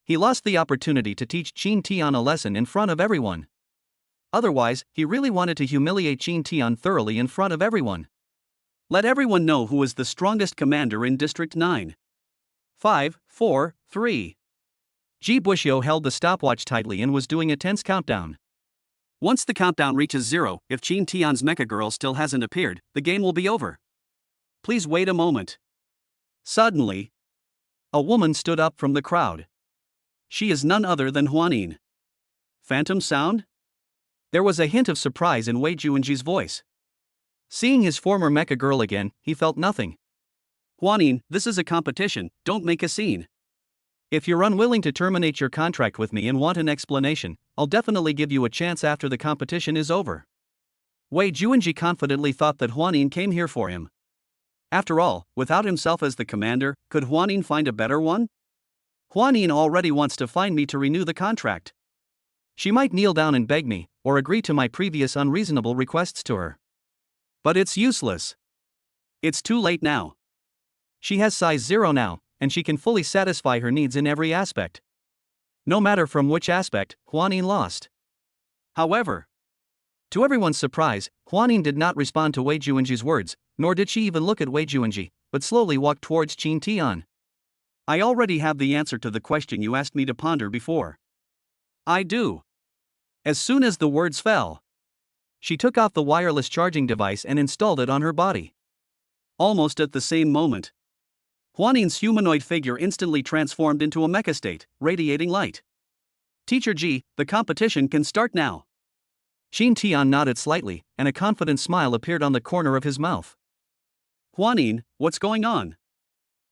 He lost the opportunity to teach Qin Tian a lesson in front of everyone. Otherwise, he really wanted to humiliate Qin Tian thoroughly in front of everyone. Let everyone know who is the strongest commander in District 9. 5, 4, 3. Ji Bushio held the stopwatch tightly and was doing a tense countdown. Once the countdown reaches 0, if Qin Tian's Mecha Girl still hasn't appeared, the game will be over. Please wait a moment. Suddenly, a woman stood up from the crowd. She is none other than Huanin. Phantom sound? There was a hint of surprise in Wei Juanji's voice. Seeing his former Mecha Girl again, he felt nothing. Huanin, this is a competition, don't make a scene. If you're unwilling to terminate your contract with me and want an explanation, I'll definitely give you a chance after the competition is over. Wei Juanji confidently thought that Huanin came here for him. After all, without himself as the commander, could Huanin find a better one? Huanin already wants to find me to renew the contract. She might kneel down and beg me, or agree to my previous unreasonable requests to her. But it's useless. It's too late now. She has size 0 now, and she can fully satisfy her needs in every aspect. No matter from which aspect, Huanin lost. However, to everyone's surprise, Huanin did not respond to Wei Juanji's words, nor did she even look at Wei Juanji, but slowly walked towards Qin Tian. I already have the answer to the question you asked me to ponder before. I do. As soon as the words fell, she took off the wireless charging device and installed it on her body. Almost at the same moment, Huanin's humanoid figure instantly transformed into a mecha state, radiating light. Teacher Ji, the competition can start now. Qin Tian nodded slightly, and a confident smile appeared on the corner of his mouth. Huanin, what's going on?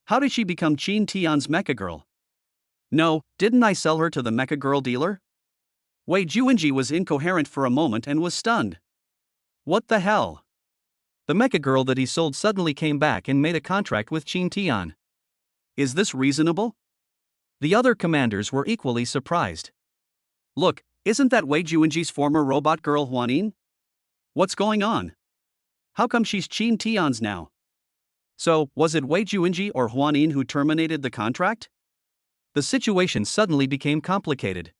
How did she become Qin Tian's Mecha Girl? No, didn't I sell her to the Mecha Girl dealer? Wei Juanji was incoherent for a moment and was stunned. What the hell? The Mecha Girl that he sold suddenly came back and made a contract with Qin Tian. Is this reasonable? The other commanders were equally surprised. Look, isn't that Wei Juanji's former robot girl Huanin? What's going on? How come she's Qin Tian's now? So, was it Wei Juanji or Huanin who terminated the contract? The situation suddenly became complicated.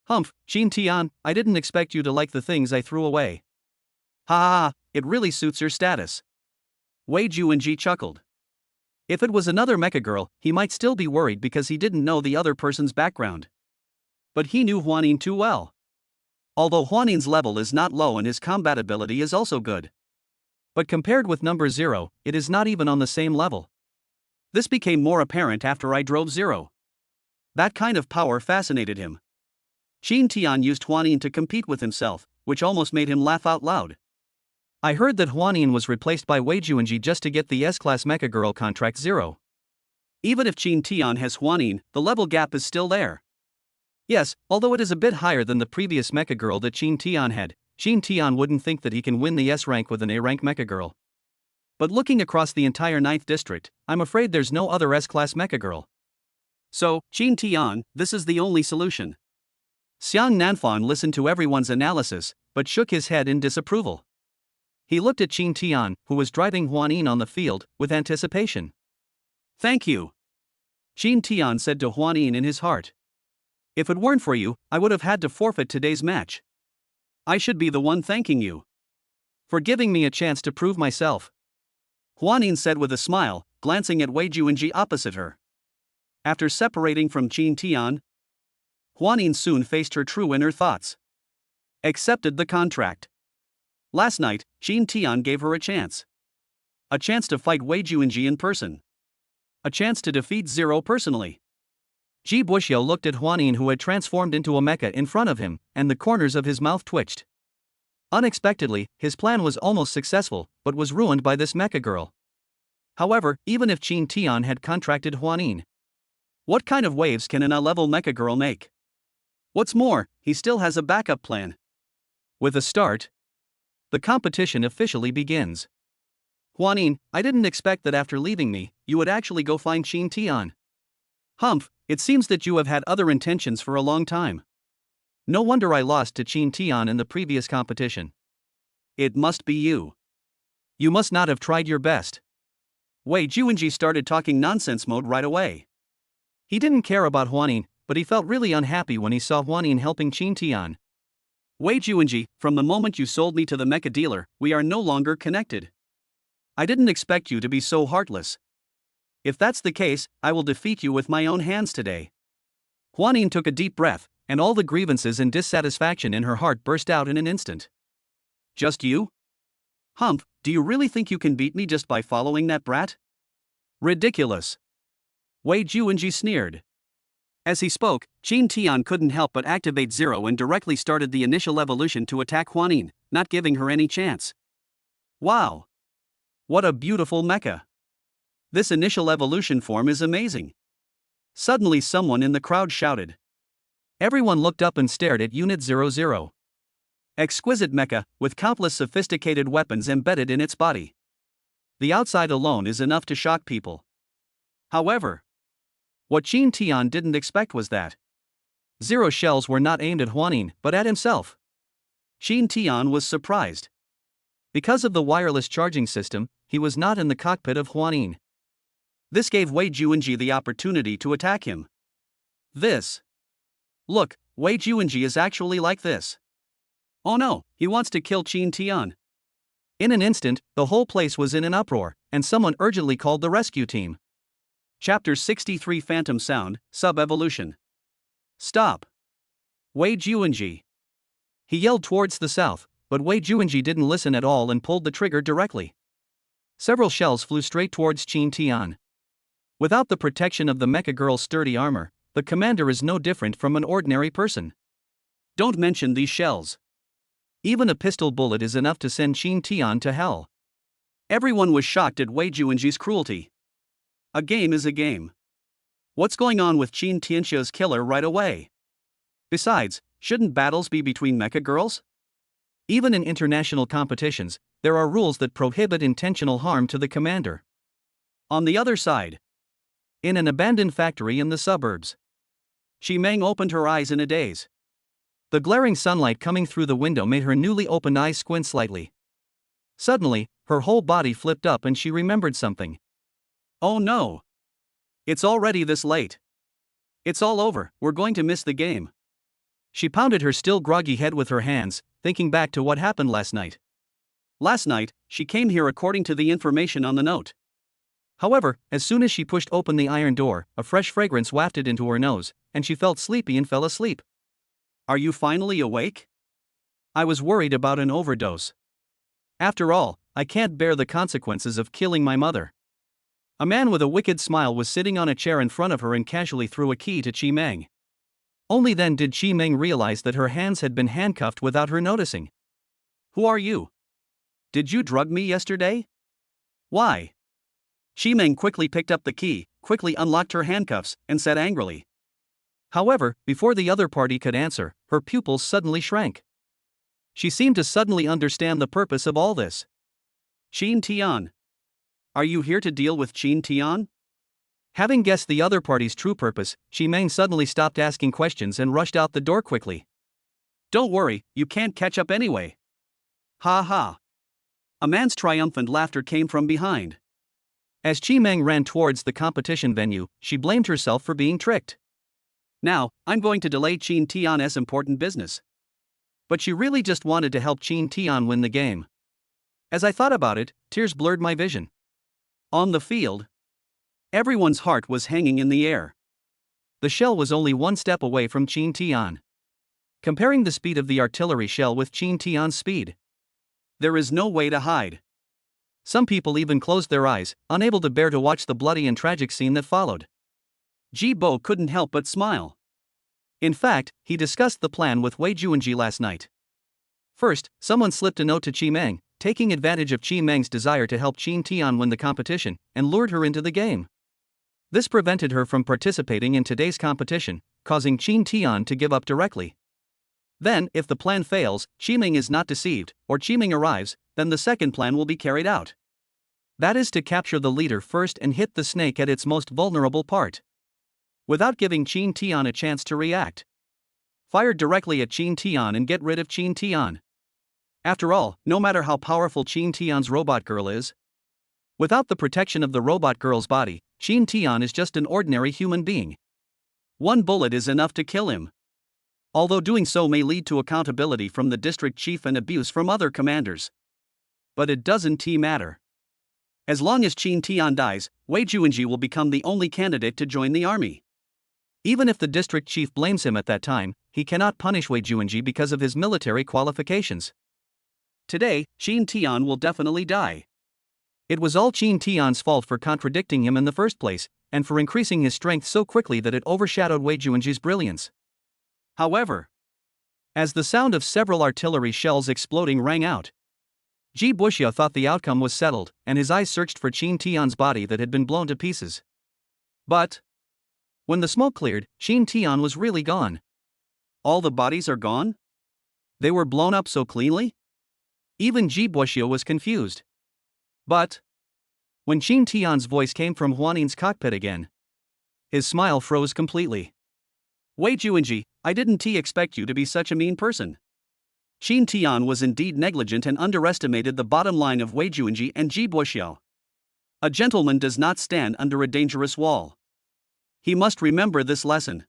Humph, Qin Tian, I didn't expect you to like the things I threw away. Ha ha ha, it really suits your status. Wei Juanji chuckled. If it was another Mecha Girl, he might still be worried because he didn't know the other person's background. But he knew Huanin too well. Although Huanin's level is not low and his combat ability is also good. But compared with number 0, it is not even on the same level. This became more apparent after I drove 0. That kind of power fascinated him. Qin Tian used Huanin to compete with himself, which almost made him laugh out loud. I heard that Huanin was replaced by Wei Juanji just to get the S-Class Mecha Girl contract 0. Even if Qin Tian has Huanin, the level gap is still there. Yes, although it is a bit higher than the previous Mecha Girl that Qin Tian had, Qin Tian wouldn't think that he can win the S rank with an A rank Mecha Girl. But looking across the entire 9th district, I'm afraid there's no other S-Class Mecha Girl. So, Qin Tian, this is the only solution. Xiang Nanfan listened to everyone's analysis, but shook his head in disapproval. He looked at Qin Tian, who was driving Huanin on the field, with anticipation. Thank you. Qin Tian said to Huanin in his heart. If it weren't for you, I would have had to forfeit today's match. I should be the one thanking you for giving me a chance to prove myself. Huanin said with a smile, glancing at Wei Juanji opposite her. After separating from Qin Tian, Huanin soon faced her true inner thoughts. Accepted the contract. Last night, Qin Tian gave her a chance. A chance to fight Wei Juanji in person. A chance to defeat 0 personally. Ji Bushio looked at Huanin, who had transformed into a mecha in front of him, and the corners of his mouth twitched. Unexpectedly, his plan was almost successful, but was ruined by this Mecha Girl. However, even if Qin Tian had contracted Huanin, what kind of waves can an A-level Mecha Girl make? What's more, he still has a backup plan. With a start, the competition officially begins. Huanin, I didn't expect that after leaving me, you would actually go find Qin Tian. Humph, it seems that you have had other intentions for a long time. No wonder I lost to Qin Tian in the previous competition. It must be you. You must not have tried your best. Wei Juanji started talking nonsense mode right away. He didn't care about Huanin, but he felt really unhappy when he saw Huanin helping Qin Tian. Wei Juanji, from the moment you sold me to the mecha dealer, we are no longer connected. I didn't expect you to be so heartless. If that's the case, I will defeat you with my own hands today. Huanin took a deep breath, and all the grievances and dissatisfaction in her heart burst out in an instant. Just you? Humph, do you really think you can beat me just by following that brat? Ridiculous. Wei Juanji sneered. As he spoke, Qin Tian couldn't help but activate Zero and directly started the initial evolution to attack Huanin, not giving her any chance. Wow! What a beautiful mecha! This initial evolution form is amazing. Suddenly someone in the crowd shouted. Everyone looked up and stared at Unit 00. Exquisite mecha, with countless sophisticated weapons embedded in its body. The outside alone is enough to shock people. However, what Qin Tian didn't expect was that Zero shells were not aimed at Huanin, but at himself. Qin Tian was surprised. Because of the wireless charging system, he was not in the cockpit of Huanin. This gave Wei Juanji the opportunity to attack him. Look, Wei Juanji is actually like this. Oh no, he wants to kill Qin Tian. In an instant, the whole place was in an uproar, and someone urgently called the rescue team. Chapter 63 Phantom Sound, Sub-Evolution. Stop! Wei Juanji. He yelled towards the south, but Wei Juanji didn't listen at all and pulled the trigger directly. Several shells flew straight towards Qin Tian. Without the protection of the Mecha Girl's sturdy armor, the commander is no different from an ordinary person. Don't mention these shells. Even a pistol bullet is enough to send Qin Tian to hell. Everyone was shocked at Wei Juanji's cruelty. A game is a game. What's going on with Qin Tianxia's killer right away? Besides, shouldn't battles be between Mecha Girls? Even in international competitions, there are rules that prohibit intentional harm to the commander. On the other side, in an abandoned factory in the suburbs, Qi Meng opened her eyes in a daze. The glaring sunlight coming through the window made her newly opened eyes squint slightly. Suddenly, her whole body flipped up and she remembered something. Oh no! It's already this late. It's all over, we're going to miss the game. She pounded her still groggy head with her hands, thinking back to what happened last night. Last night, she came here according to the information on the note. However, as soon as she pushed open the iron door, a fresh fragrance wafted into her nose, and she felt sleepy and fell asleep. Are you finally awake? I was worried about an overdose. After all, I can't bear the consequences of killing my mother. A man with a wicked smile was sitting on a chair in front of her and casually threw a key to Qi Meng. Only then did Qi Meng realize that her hands had been handcuffed without her noticing. Who are you? Did you drug me yesterday? Why? Qi Meng quickly picked up the key, quickly unlocked her handcuffs, and said angrily. However, before the other party could answer, her pupils suddenly shrank. She seemed to suddenly understand the purpose of all this. Qin Tian. Are you here to deal with Qin Tian? Having guessed the other party's true purpose, Qi Meng suddenly stopped asking questions and rushed out the door quickly. Don't worry, you can't catch up anyway. Ha ha. A man's triumphant laughter came from behind. As Qi Meng ran towards the competition venue, she blamed herself for being tricked. Now, I'm going to delay Qin Tian's important business. But she really just wanted to help Qin Tian win the game. As I thought about it, tears blurred my vision. On the field, everyone's heart was hanging in the air. The shell was only one step away from Qin Tian. Comparing the speed of the artillery shell with Qin Tian's speed, there is no way to hide. Some people even closed their eyes, unable to bear to watch the bloody and tragic scene that followed. Ji Bo couldn't help but smile. In fact, he discussed the plan with Wei Juanji last night. First, someone slipped a note to Qi Meng, taking advantage of Qi Meng's desire to help Qin Tian win the competition, and lured her into the game. This prevented her from participating in today's competition, causing Qin Tian to give up directly. Then, if the plan fails, Qi Meng is not deceived, or Qi Meng arrives, then the second plan will be carried out. That is to capture the leader first and hit the snake at its most vulnerable part, without giving Qin Tian a chance to react. Fire directly at Qin Tian and get rid of Qin Tian. After all, no matter how powerful Qin Tian's robot girl is, Without the protection of the robot girl's body, Shin Tian is just an ordinary human being. One bullet is enough to kill him. Although doing so may lead to accountability from the district chief and abuse from other commanders. But it doesn't matter. As long as Shin Tian dies, Wei Juanji will become the only candidate to join the army. Even if the district chief blames him at that time, he cannot punish Wei Juanji because of his military qualifications. Today, Shin Tian will definitely die. It was all Shin Tian's fault for contradicting him in the first place, and for increasing his strength so quickly that it overshadowed Wei Juanji's brilliance. However, as the sound of several artillery shells exploding rang out, Ji Buxiao thought the outcome was settled, and his eyes searched for Shin Tian's body that had been blown to pieces. But when the smoke cleared, Shin Tian was really gone. All the bodies are gone? They were blown up so cleanly? Even Ji Buxiao was confused. But when Shin Tian's voice came from Huanin's cockpit again, his smile froze completely. Wei Juanji, I didn't expect you to be such a mean person. Shin Tian was indeed negligent and underestimated the bottom line of Wei Juanji and Ji Buxiao. A gentleman does not stand under a dangerous wall. He must remember this lesson.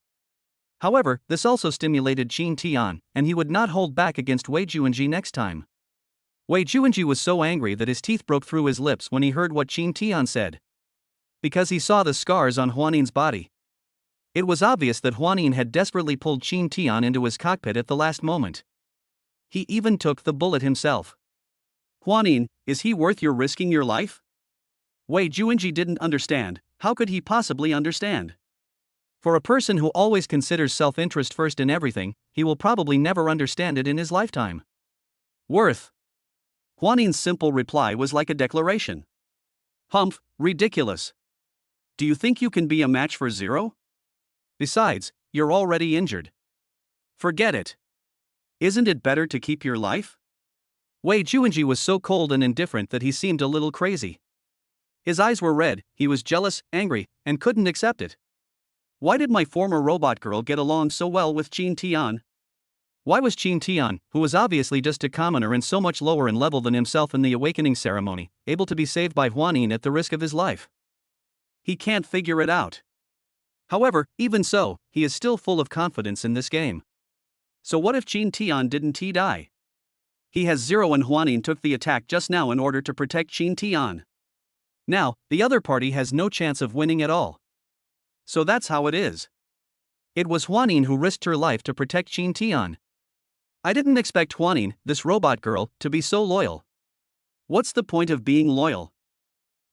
However, this also stimulated Shin Tian, and he would not hold back against Wei Juanji next time. Wei Juanji was so angry that his teeth broke through his lips when he heard what Shin Tian said. Because he saw the scars on Huanin's body. It was obvious that Huanin had desperately pulled Shin Tian into his cockpit at the last moment. He even took the bullet himself. Huanin, is he worth your risking your life? Wei Juanji didn't understand. How could he possibly understand? For a person who always considers self-interest first in everything, he will probably never understand it in his lifetime. Worth. Huanin's simple reply was like a declaration. Humph, ridiculous. Do you think you can be a match for Zero? Besides, you're already injured. Forget it. Isn't it better to keep your life? Wei Juanji was so cold and indifferent that he seemed a little crazy. His eyes were red, he was jealous, angry, and couldn't accept it. Why did my former robot girl get along so well with Shin Tian? Why was Shin Tian, who was obviously just a commoner and so much lower in level than himself in the awakening ceremony, able to be saved by Huanin at the risk of his life? He can't figure it out. However, even so, he is still full of confidence in this game. So what if Shin Tian didn't die? He has Zero and Huanin took the attack just now in order to protect Shin Tian. Now, the other party has no chance of winning at all. So that's how it is. It was Huanin who risked her life to protect Shin Tian. I didn't expect Huanin, this robot girl, to be so loyal. What's the point of being loyal?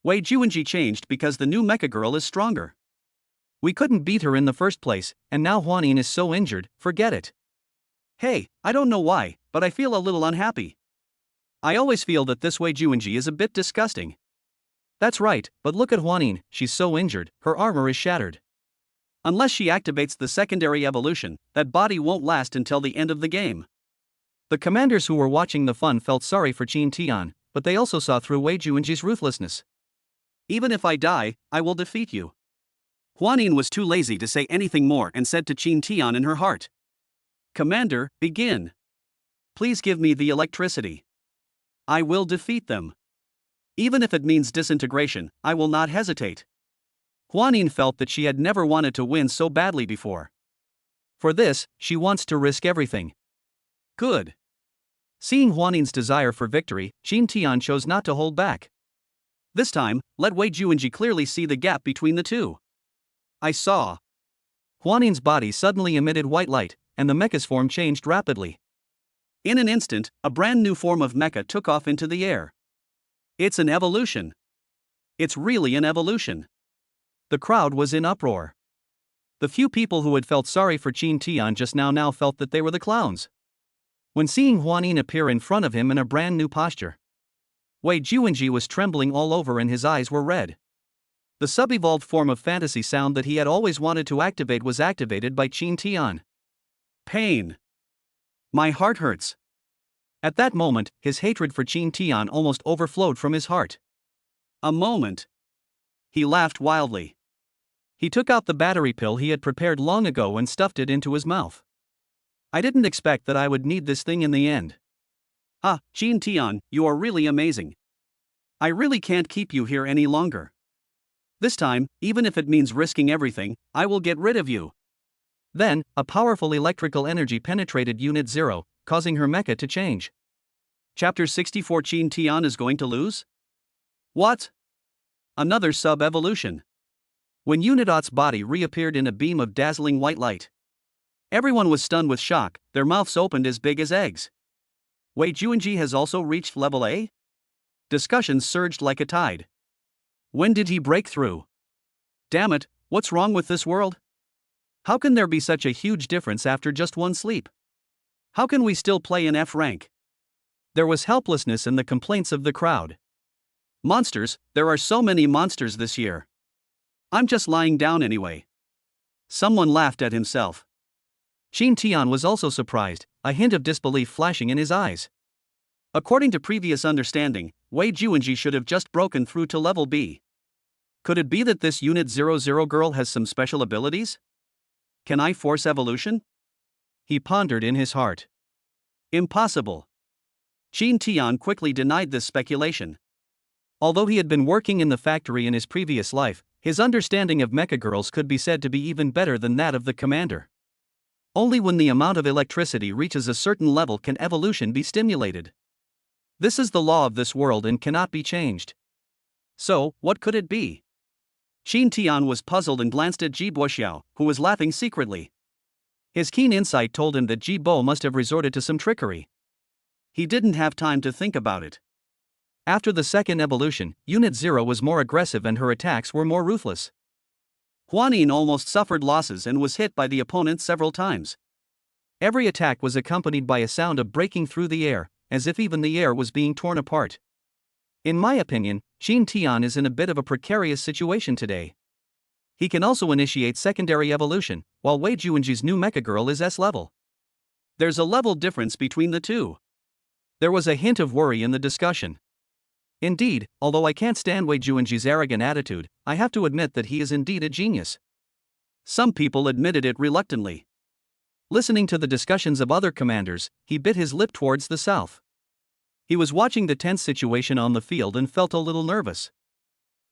Wei Juanji changed because the new Mecha Girl is stronger. We couldn't beat her in the first place, and now Huanin is so injured, forget it. Hey, I don't know why, but I feel a little unhappy. I always feel that this Wei Juanji is a bit disgusting. That's right, but look at Huanin, she's so injured, her armor is shattered. Unless she activates the secondary evolution, that body won't last until the end of the game. The commanders who were watching the fun felt sorry for Shin Tian, but they also saw through Wei Juanji's ruthlessness. Even if I die, I will defeat you. Huanin was too lazy to say anything more and said to Shin Tian in her heart. Commander, begin. Please give me the electricity. I will defeat them. Even if it means disintegration, I will not hesitate. Huanin felt that she had never wanted to win so badly before. For this, she wants to risk everything. Good. Seeing Huanin's desire for victory, Shin Tian chose not to hold back. This time, let Wei Juanji clearly see the gap between the two. I saw. Huanin's body suddenly emitted white light, and the mecha's form changed rapidly. In an instant, a brand new form of mecha took off into the air. It's an evolution. It's really an evolution. The crowd was in uproar. The few people who had felt sorry for Shin Tian just now felt that they were the clowns. When seeing Huanin appear in front of him in a brand new posture, Wei Juanji was trembling all over and his eyes were red. The sub-evolved form of fantasy sound that he had always wanted to activate was activated by Shin Tian. Pain. My heart hurts. At that moment, his hatred for Shin Tian almost overflowed from his heart. A moment. He laughed wildly. He took out the battery pill he had prepared long ago and stuffed it into his mouth. I didn't expect that I would need this thing in the end. Ah, Shin Tian, you are really amazing. I really can't keep you here any longer. This time, even if it means risking everything, I will get rid of you. Then, a powerful electrical energy penetrated Unit 0, causing her mecha to change. Chapter 64 Qin Tian is going to lose? What? Another sub-evolution. When Unit 0's body reappeared in a beam of dazzling white light, everyone was stunned with shock, their mouths opened as big as eggs. Wei Juanji has also reached level A? Discussions surged like a tide. When did he break through? Damn it, what's wrong with this world? How can there be such a huge difference after just one sleep? How can we still play in F rank? There was helplessness in the complaints of the crowd. Monsters, there are so many monsters this year. I'm just lying down anyway. Someone laughed at himself. Qin Tian was also surprised, a hint of disbelief flashing in his eyes. According to previous understanding, Wei Juanji should have just broken through to level B. Could it be that this Unit 00 girl has some special abilities? Can I force evolution? He pondered in his heart. Impossible. Qin Tian quickly denied this speculation. Although he had been working in the factory in his previous life, his understanding of Mecha Girls could be said to be even better than that of the commander. Only when the amount of electricity reaches a certain level can evolution be stimulated. This is the law of this world and cannot be changed. So, what could it be? Qin Tian was puzzled and glanced at Ji Boxiao, who was laughing secretly. His keen insight told him that Ji Bo must have resorted to some trickery. He didn't have time to think about it. After the second evolution, Unit 0 was more aggressive and her attacks were more ruthless. Huanin almost suffered losses and was hit by the opponent several times. Every attack was accompanied by a sound of breaking through the air, as if even the air was being torn apart. In my opinion, Qin Tian is in a bit of a precarious situation today. He can also initiate secondary evolution, while Wei Juanji's new Mecha Girl is S level. There's a level difference between the two. There was a hint of worry in the discussion. Indeed, although I can't stand Wei Juanji's arrogant attitude, I have to admit that he is indeed a genius. Some people admitted it reluctantly. Listening to the discussions of other commanders, he bit his lip towards the south. He was watching the tense situation on the field and felt a little nervous.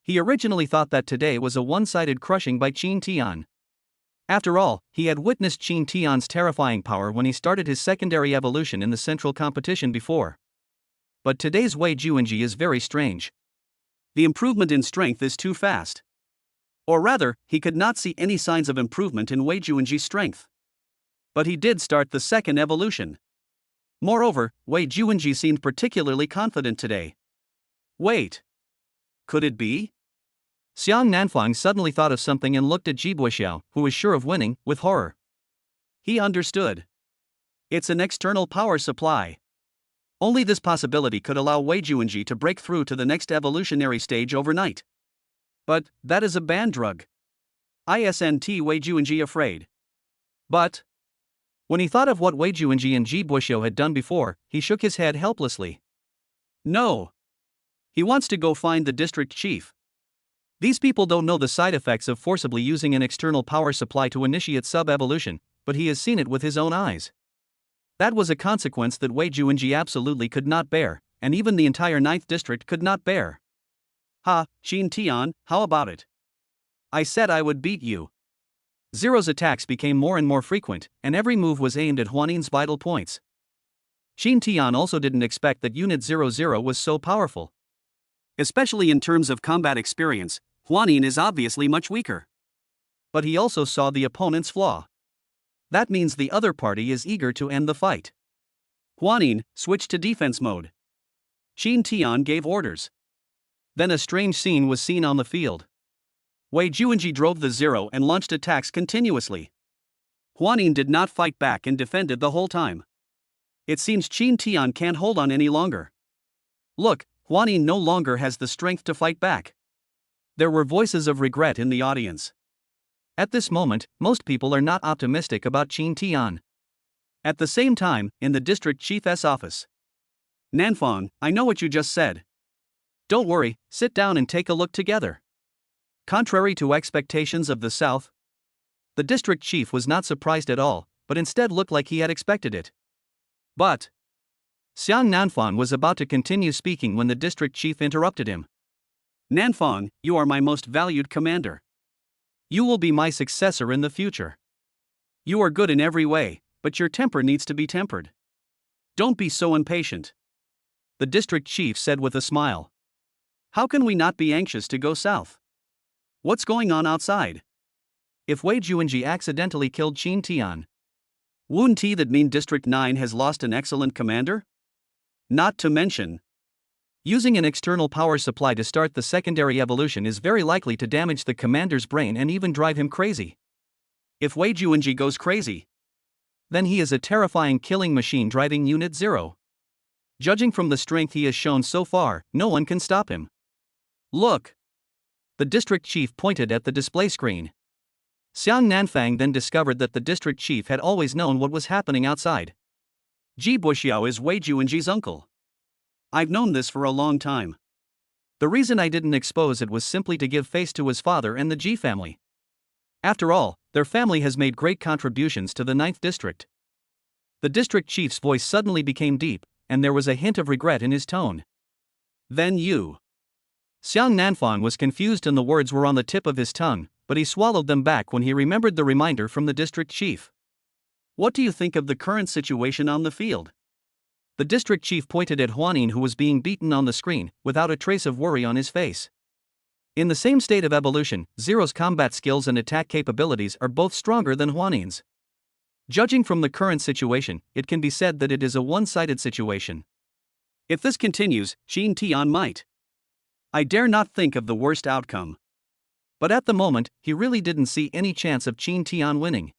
He originally thought that today was a one-sided crushing by Qin Tian. After all, he had witnessed Qin Tian's terrifying power when he started his secondary evolution in the central competition before. But today's Wei Juanji is very strange. The improvement in strength is too fast. Or rather, he could not see any signs of improvement in Wei Juanji's strength. But he did start the second evolution. Moreover, Wei Juanji seemed particularly confident today. Wait. Could it be? Xiang Nanfang suddenly thought of something and looked at Ji Boxiao, who was sure of winning, with horror. He understood. It's an external power supply. Only this possibility could allow Wei Juanji to break through to the next evolutionary stage overnight. But that is a banned drug. Isn't Wei Juanji afraid? But when he thought of what Wei Juanji and Ji Boxiao had done before, he shook his head helplessly. No. He wants to go find the district chief. These people don't know the side effects of forcibly using an external power supply to initiate sub-evolution, but he has seen it with his own eyes. That was a consequence that Wei Juanji absolutely could not bear, and even the entire 9th district could not bear. Ha, Qin Tian, how about it? I said I would beat you. Zero's attacks became more and more frequent, and every move was aimed at Huanin's vital points. Qin Tian also didn't expect that Unit 00 was so powerful. Especially in terms of combat experience, Huanin is obviously much weaker. But he also saw the opponent's flaw. That means the other party is eager to end the fight. Huanin switched to defense mode. Qin Tian gave orders. Then a strange scene was seen on the field. Wei Juanji drove the zero and launched attacks continuously. Huanin did not fight back and defended the whole time. It seems Qin Tian can't hold on any longer. Look, Huanin no longer has the strength to fight back. There were voices of regret in the audience. At this moment, most people are not optimistic about Qin Tian. At the same time, in the district chief's office. Nanfang, I know what you just said. Don't worry, sit down and take a look together. Contrary to expectations of the South, the district chief was not surprised at all, but instead looked like he had expected it. But Xiang Nanfang was about to continue speaking when the district chief interrupted him. Nanfang, you are my most valued commander. You will be my successor in the future. You are good in every way, but your temper needs to be tempered. Don't be so impatient. The district chief said with a smile. How can we not be anxious to go south? What's going on outside? If Wei Juanji accidentally killed Qin Tian, wouldn't that mean District 9 has lost an excellent commander? Not to mention, using an external power supply to start the secondary evolution is very likely to damage the commander's brain and even drive him crazy. If Wei Juanji goes crazy, then he is a terrifying killing machine driving Unit 0. Judging from the strength he has shown so far, no one can stop him. Look! The district chief pointed at the display screen. Xiang Nanfang then discovered that the district chief had always known what was happening outside. Ji Buxiao is Wei Juanji's uncle. I've known this for a long time. The reason I didn't expose it was simply to give face to his father and the Ji family. After all, their family has made great contributions to the 9th district. The district chief's voice suddenly became deep, and there was a hint of regret in his tone. Then you. Xiang Nanfang was confused and the words were on the tip of his tongue, but he swallowed them back when he remembered the reminder from the district chief. What do you think of the current situation on the field? The district chief pointed at Huanin, who was being beaten on the screen, without a trace of worry on his face. In the same state of evolution, Zero's combat skills and attack capabilities are both stronger than Huanin's. Judging from the current situation, it can be said that it is a one-sided situation. If this continues, Qin Tian might. I dare not think of the worst outcome. But at the moment, he really didn't see any chance of Qin Tian winning.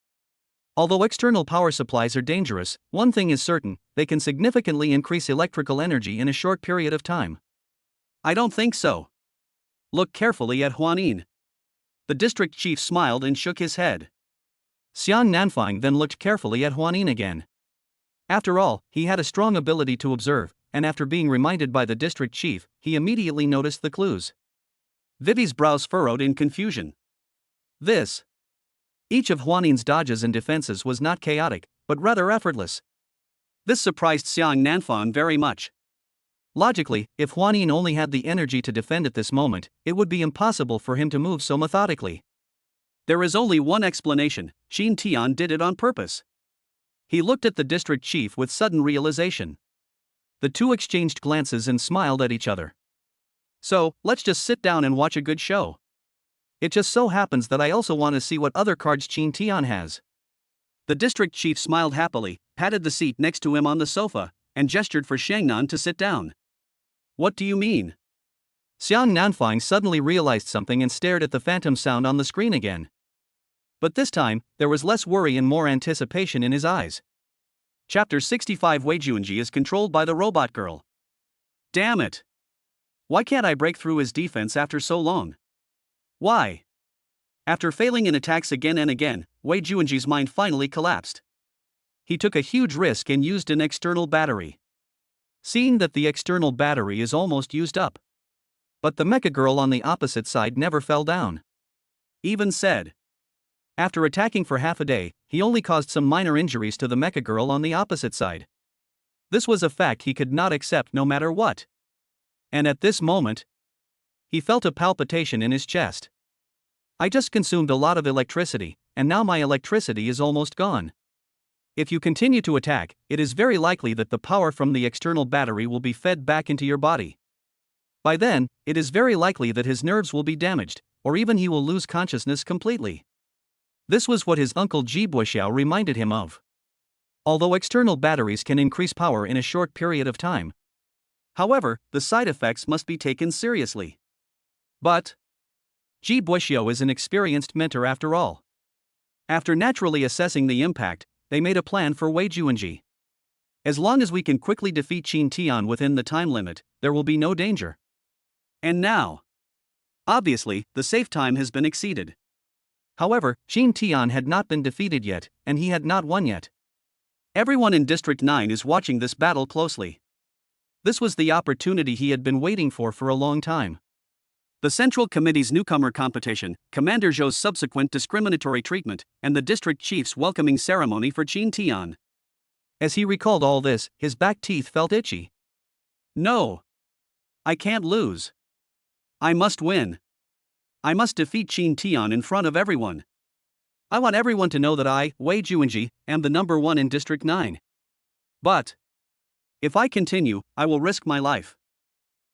Although external power supplies are dangerous, one thing is certain: they can significantly increase electrical energy in a short period of time. I don't think so. Look carefully at Huanin. The district chief smiled and shook his head. Xiang Nanfang then looked carefully at Huanin again. After all, he had a strong ability to observe, and after being reminded by the district chief, he immediately noticed the clues. Vivi's brows furrowed in confusion. Each of Huanin's dodges and defenses was not chaotic, but rather effortless. This surprised Xiang Nanfang very much. Logically, if Huanin only had the energy to defend at this moment, it would be impossible for him to move so methodically. There is only one explanation: Qin Tian did it on purpose. He looked at the district chief with sudden realization. The two exchanged glances and smiled at each other. So, let's just sit down and watch a good show. It just so happens that I also want to see what other cards Qin Tian has. The district chief smiled happily, patted the seat next to him on the sofa, and gestured for Shangnan to sit down. What do you mean? Xiang Nanfang suddenly realized something and stared at the phantom sound on the screen again. But this time, there was less worry and more anticipation in his eyes. Chapter 65: Wei Juanji is controlled by the robot girl. Damn it! Why can't I break through his defense after so long? Why? After failing in attacks again and again, Wei Juanji's mind finally collapsed. He took a huge risk and used an external battery. Seeing that the external battery is almost used up. But the Mecha Girl on the opposite side never fell down. Even said. After attacking for half a day, he only caused some minor injuries to the Mecha Girl on the opposite side. This was a fact he could not accept no matter what. And at this moment, he felt a palpitation in his chest. I just consumed a lot of electricity, and now my electricity is almost gone. If you continue to attack, it is very likely that the power from the external battery will be fed back into your body. By then, it is very likely that his nerves will be damaged, or even he will lose consciousness completely. This was what his uncle Ji Buxiao reminded him of. Although external batteries can increase power in a short period of time. However, the side effects must be taken seriously. But Ji Buxiao is an experienced mentor after all. After naturally assessing the impact, they made a plan for Wei Juanji. As long as we can quickly defeat Qin Tian within the time limit, there will be no danger. And now, obviously, the safe time has been exceeded. However, Qin Tian had not been defeated yet, and he had not won yet. Everyone in District 9 is watching this battle closely. This was the opportunity he had been waiting for a long time. The Central Committee's newcomer competition, Commander Zhou's subsequent discriminatory treatment, and the district chief's welcoming ceremony for Qin Tian. As he recalled all this, his back teeth felt itchy. No. I can't lose. I must win. I must defeat Qin Tian in front of everyone. I want everyone to know that I, Wei Juanji, am the number one in District 9. But if I continue, I will risk my life.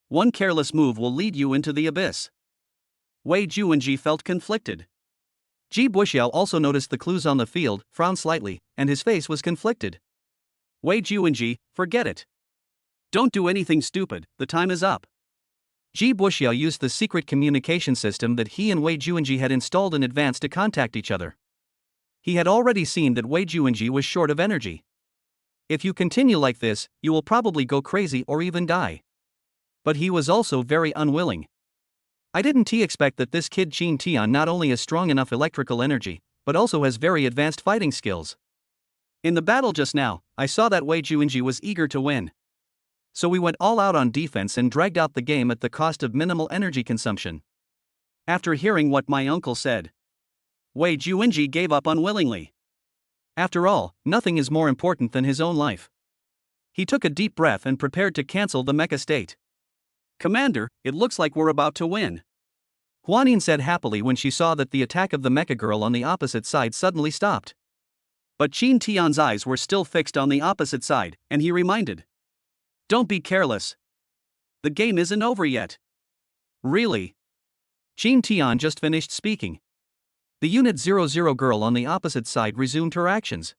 One careless move will lead you into the abyss. Wei Juanji felt conflicted. Ji Buxiao also noticed the clues on the field, frowned slightly, and his face was conflicted. Wei Juanji, forget it. Don't do anything stupid, the time is up. Ji Buxiao used the secret communication system that he and Wei Juanji had installed in advance to contact each other. He had already seen that Wei Juanji was short of energy. If you continue like this, you will probably go crazy or even die. But he was also very unwilling. I didn't expect that this kid Qin Tian not only has strong enough electrical energy, but also has very advanced fighting skills. In the battle just now, I saw that Wei Juanji was eager to win. So we went all out on defense and dragged out the game at the cost of minimal energy consumption. After hearing what my uncle said, Wei Juanji gave up unwillingly. After all, nothing is more important than his own life. He took a deep breath and prepared to cancel the mecha state. Commander, it looks like we're about to win. Huanin said happily when she saw that the attack of the mecha girl on the opposite side suddenly stopped. But Qin Tian's eyes were still fixed on the opposite side, and he reminded. Don't be careless. The game isn't over yet. Really? Qin Tian just finished speaking. The Unit 00 girl on the opposite side resumed her actions.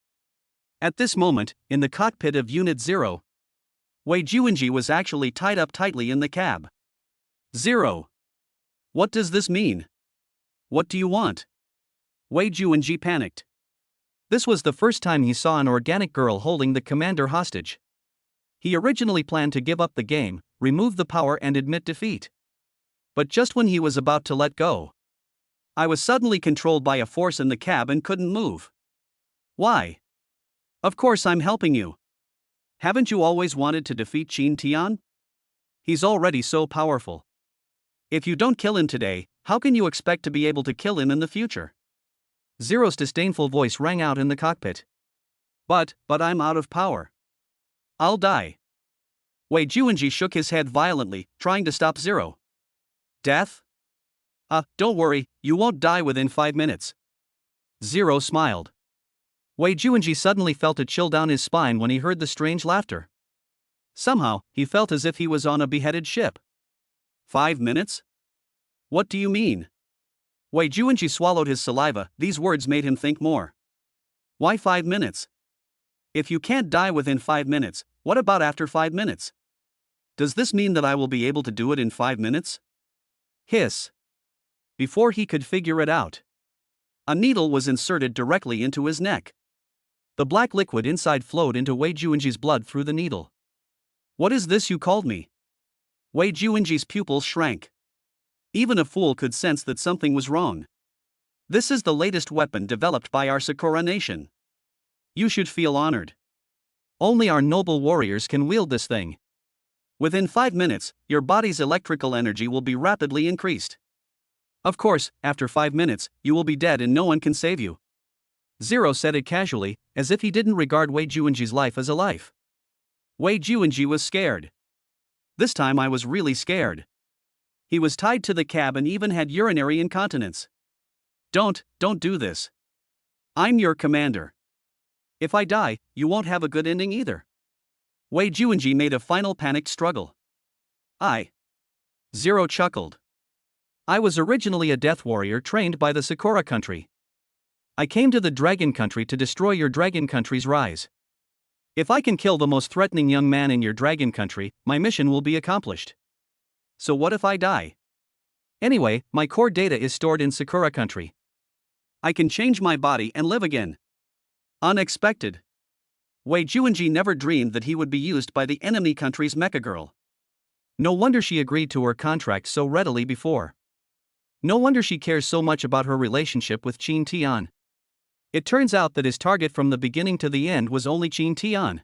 At this moment, in the cockpit of Unit 0, Wei Juanji was actually tied up tightly in the cab. 0. What does this mean? What do you want? Wei Juanji panicked. This was the first time he saw an organic girl holding the commander hostage. He originally planned to give up the game, remove the power and admit defeat. But just when he was about to let go, I was suddenly controlled by a force in the cab and couldn't move. Why? Of course I'm helping you. Haven't you always wanted to defeat Qin Tian? He's already so powerful. If you don't kill him today, how can you expect to be able to kill him in the future? Zero's disdainful voice rang out in the cockpit. But I'm out of power. I'll die. Wei Juanji shook his head violently, trying to stop Zero. Death? Don't worry, you won't die within 5 minutes. Zero smiled. Wei Juanji suddenly felt a chill down his spine when he heard the strange laughter. Somehow, he felt as if he was on a beheaded ship. 5 minutes? What do you mean? Wei Juanji swallowed his saliva. These words made him think more. Why 5 minutes? If you can't die within 5 minutes, what about after 5 minutes? Does this mean that I will be able to do it in 5 minutes? Hiss. Before he could figure it out, a needle was inserted directly into his neck. The black liquid inside flowed into Wei Juanji's blood through the needle. What is this you called me? Wei Juanji's pupils shrank. Even a fool could sense that something was wrong. This is the latest weapon developed by our Sakura nation. You should feel honored. Only our noble warriors can wield this thing. Within 5 minutes, your body's electrical energy will be rapidly increased. Of course, after 5 minutes, you will be dead and no one can save you. Zero said it casually, as if he didn't regard Wei Juanji's life as a life. Wei Juanji was scared. This time I was really scared. He was tied to the cab and even had urinary incontinence. Don't do this. I'm your commander. If I die, you won't have a good ending either. Wei Juanji made a final panicked struggle. Zero chuckled. I was originally a death warrior trained by the Sakura country. I came to the dragon country to destroy your dragon country's rise. If I can kill the most threatening young man in your dragon country, my mission will be accomplished. So what if I die? Anyway, my core data is stored in Sakura country. I can change my body and live again. Unexpected. Wei Juanji never dreamed that he would be used by the enemy country's mecha girl. No wonder she agreed to her contract so readily before. No wonder she cares so much about her relationship with Qin Tian. It turns out that his target from the beginning to the end was only Qin Tian.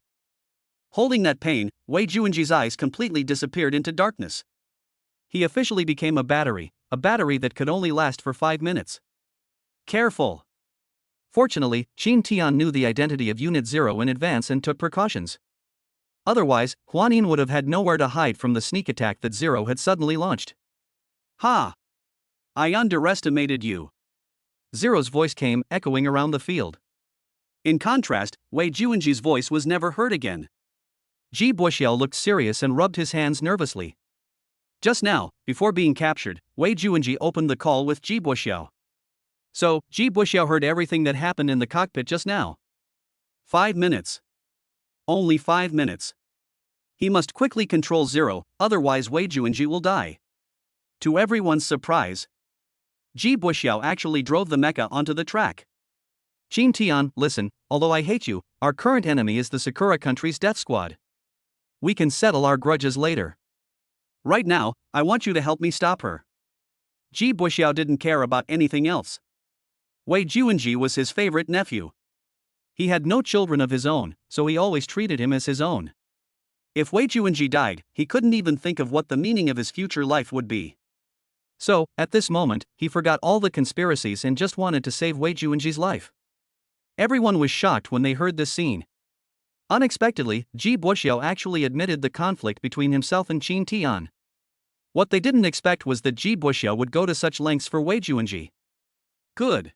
Holding that pain, Wei Juanji's eyes completely disappeared into darkness. He officially became a battery that could only last for 5 minutes. Careful. Fortunately, Qin Tian knew the identity of Unit 0 in advance and took precautions. Otherwise, Huan would have had nowhere to hide from the sneak attack that Zero had suddenly launched. Ha! I underestimated you. Zero's voice came, echoing around the field. In contrast, Wei Juanji's voice was never heard again. Ji Buxiao looked serious and rubbed his hands nervously. Just now, before being captured, Wei Juanji opened the call with Ji Buxiao. So, Ji Buxiao heard everything that happened in the cockpit just now. 5 minutes. Only 5 minutes. He must quickly control Zero, otherwise Wei Juanji will die. To everyone's surprise, Ji Buxiao actually drove the mecha onto the track. Qin Tian, listen, although I hate you, our current enemy is the Sakura country's death squad. We can settle our grudges later. Right now, I want you to help me stop her. Ji Buxiao didn't care about anything else. Wei Juanji was his favorite nephew. He had no children of his own, so he always treated him as his own. If Wei Juanji died, he couldn't even think of what the meaning of his future life would be. So, at this moment, he forgot all the conspiracies and just wanted to save Wei Juanji's life. Everyone was shocked when they heard this scene. Unexpectedly, Ji Buxiao actually admitted the conflict between himself and Qin Tian. What they didn't expect was that Ji Buxiao would go to such lengths for Wei Juanji. Good.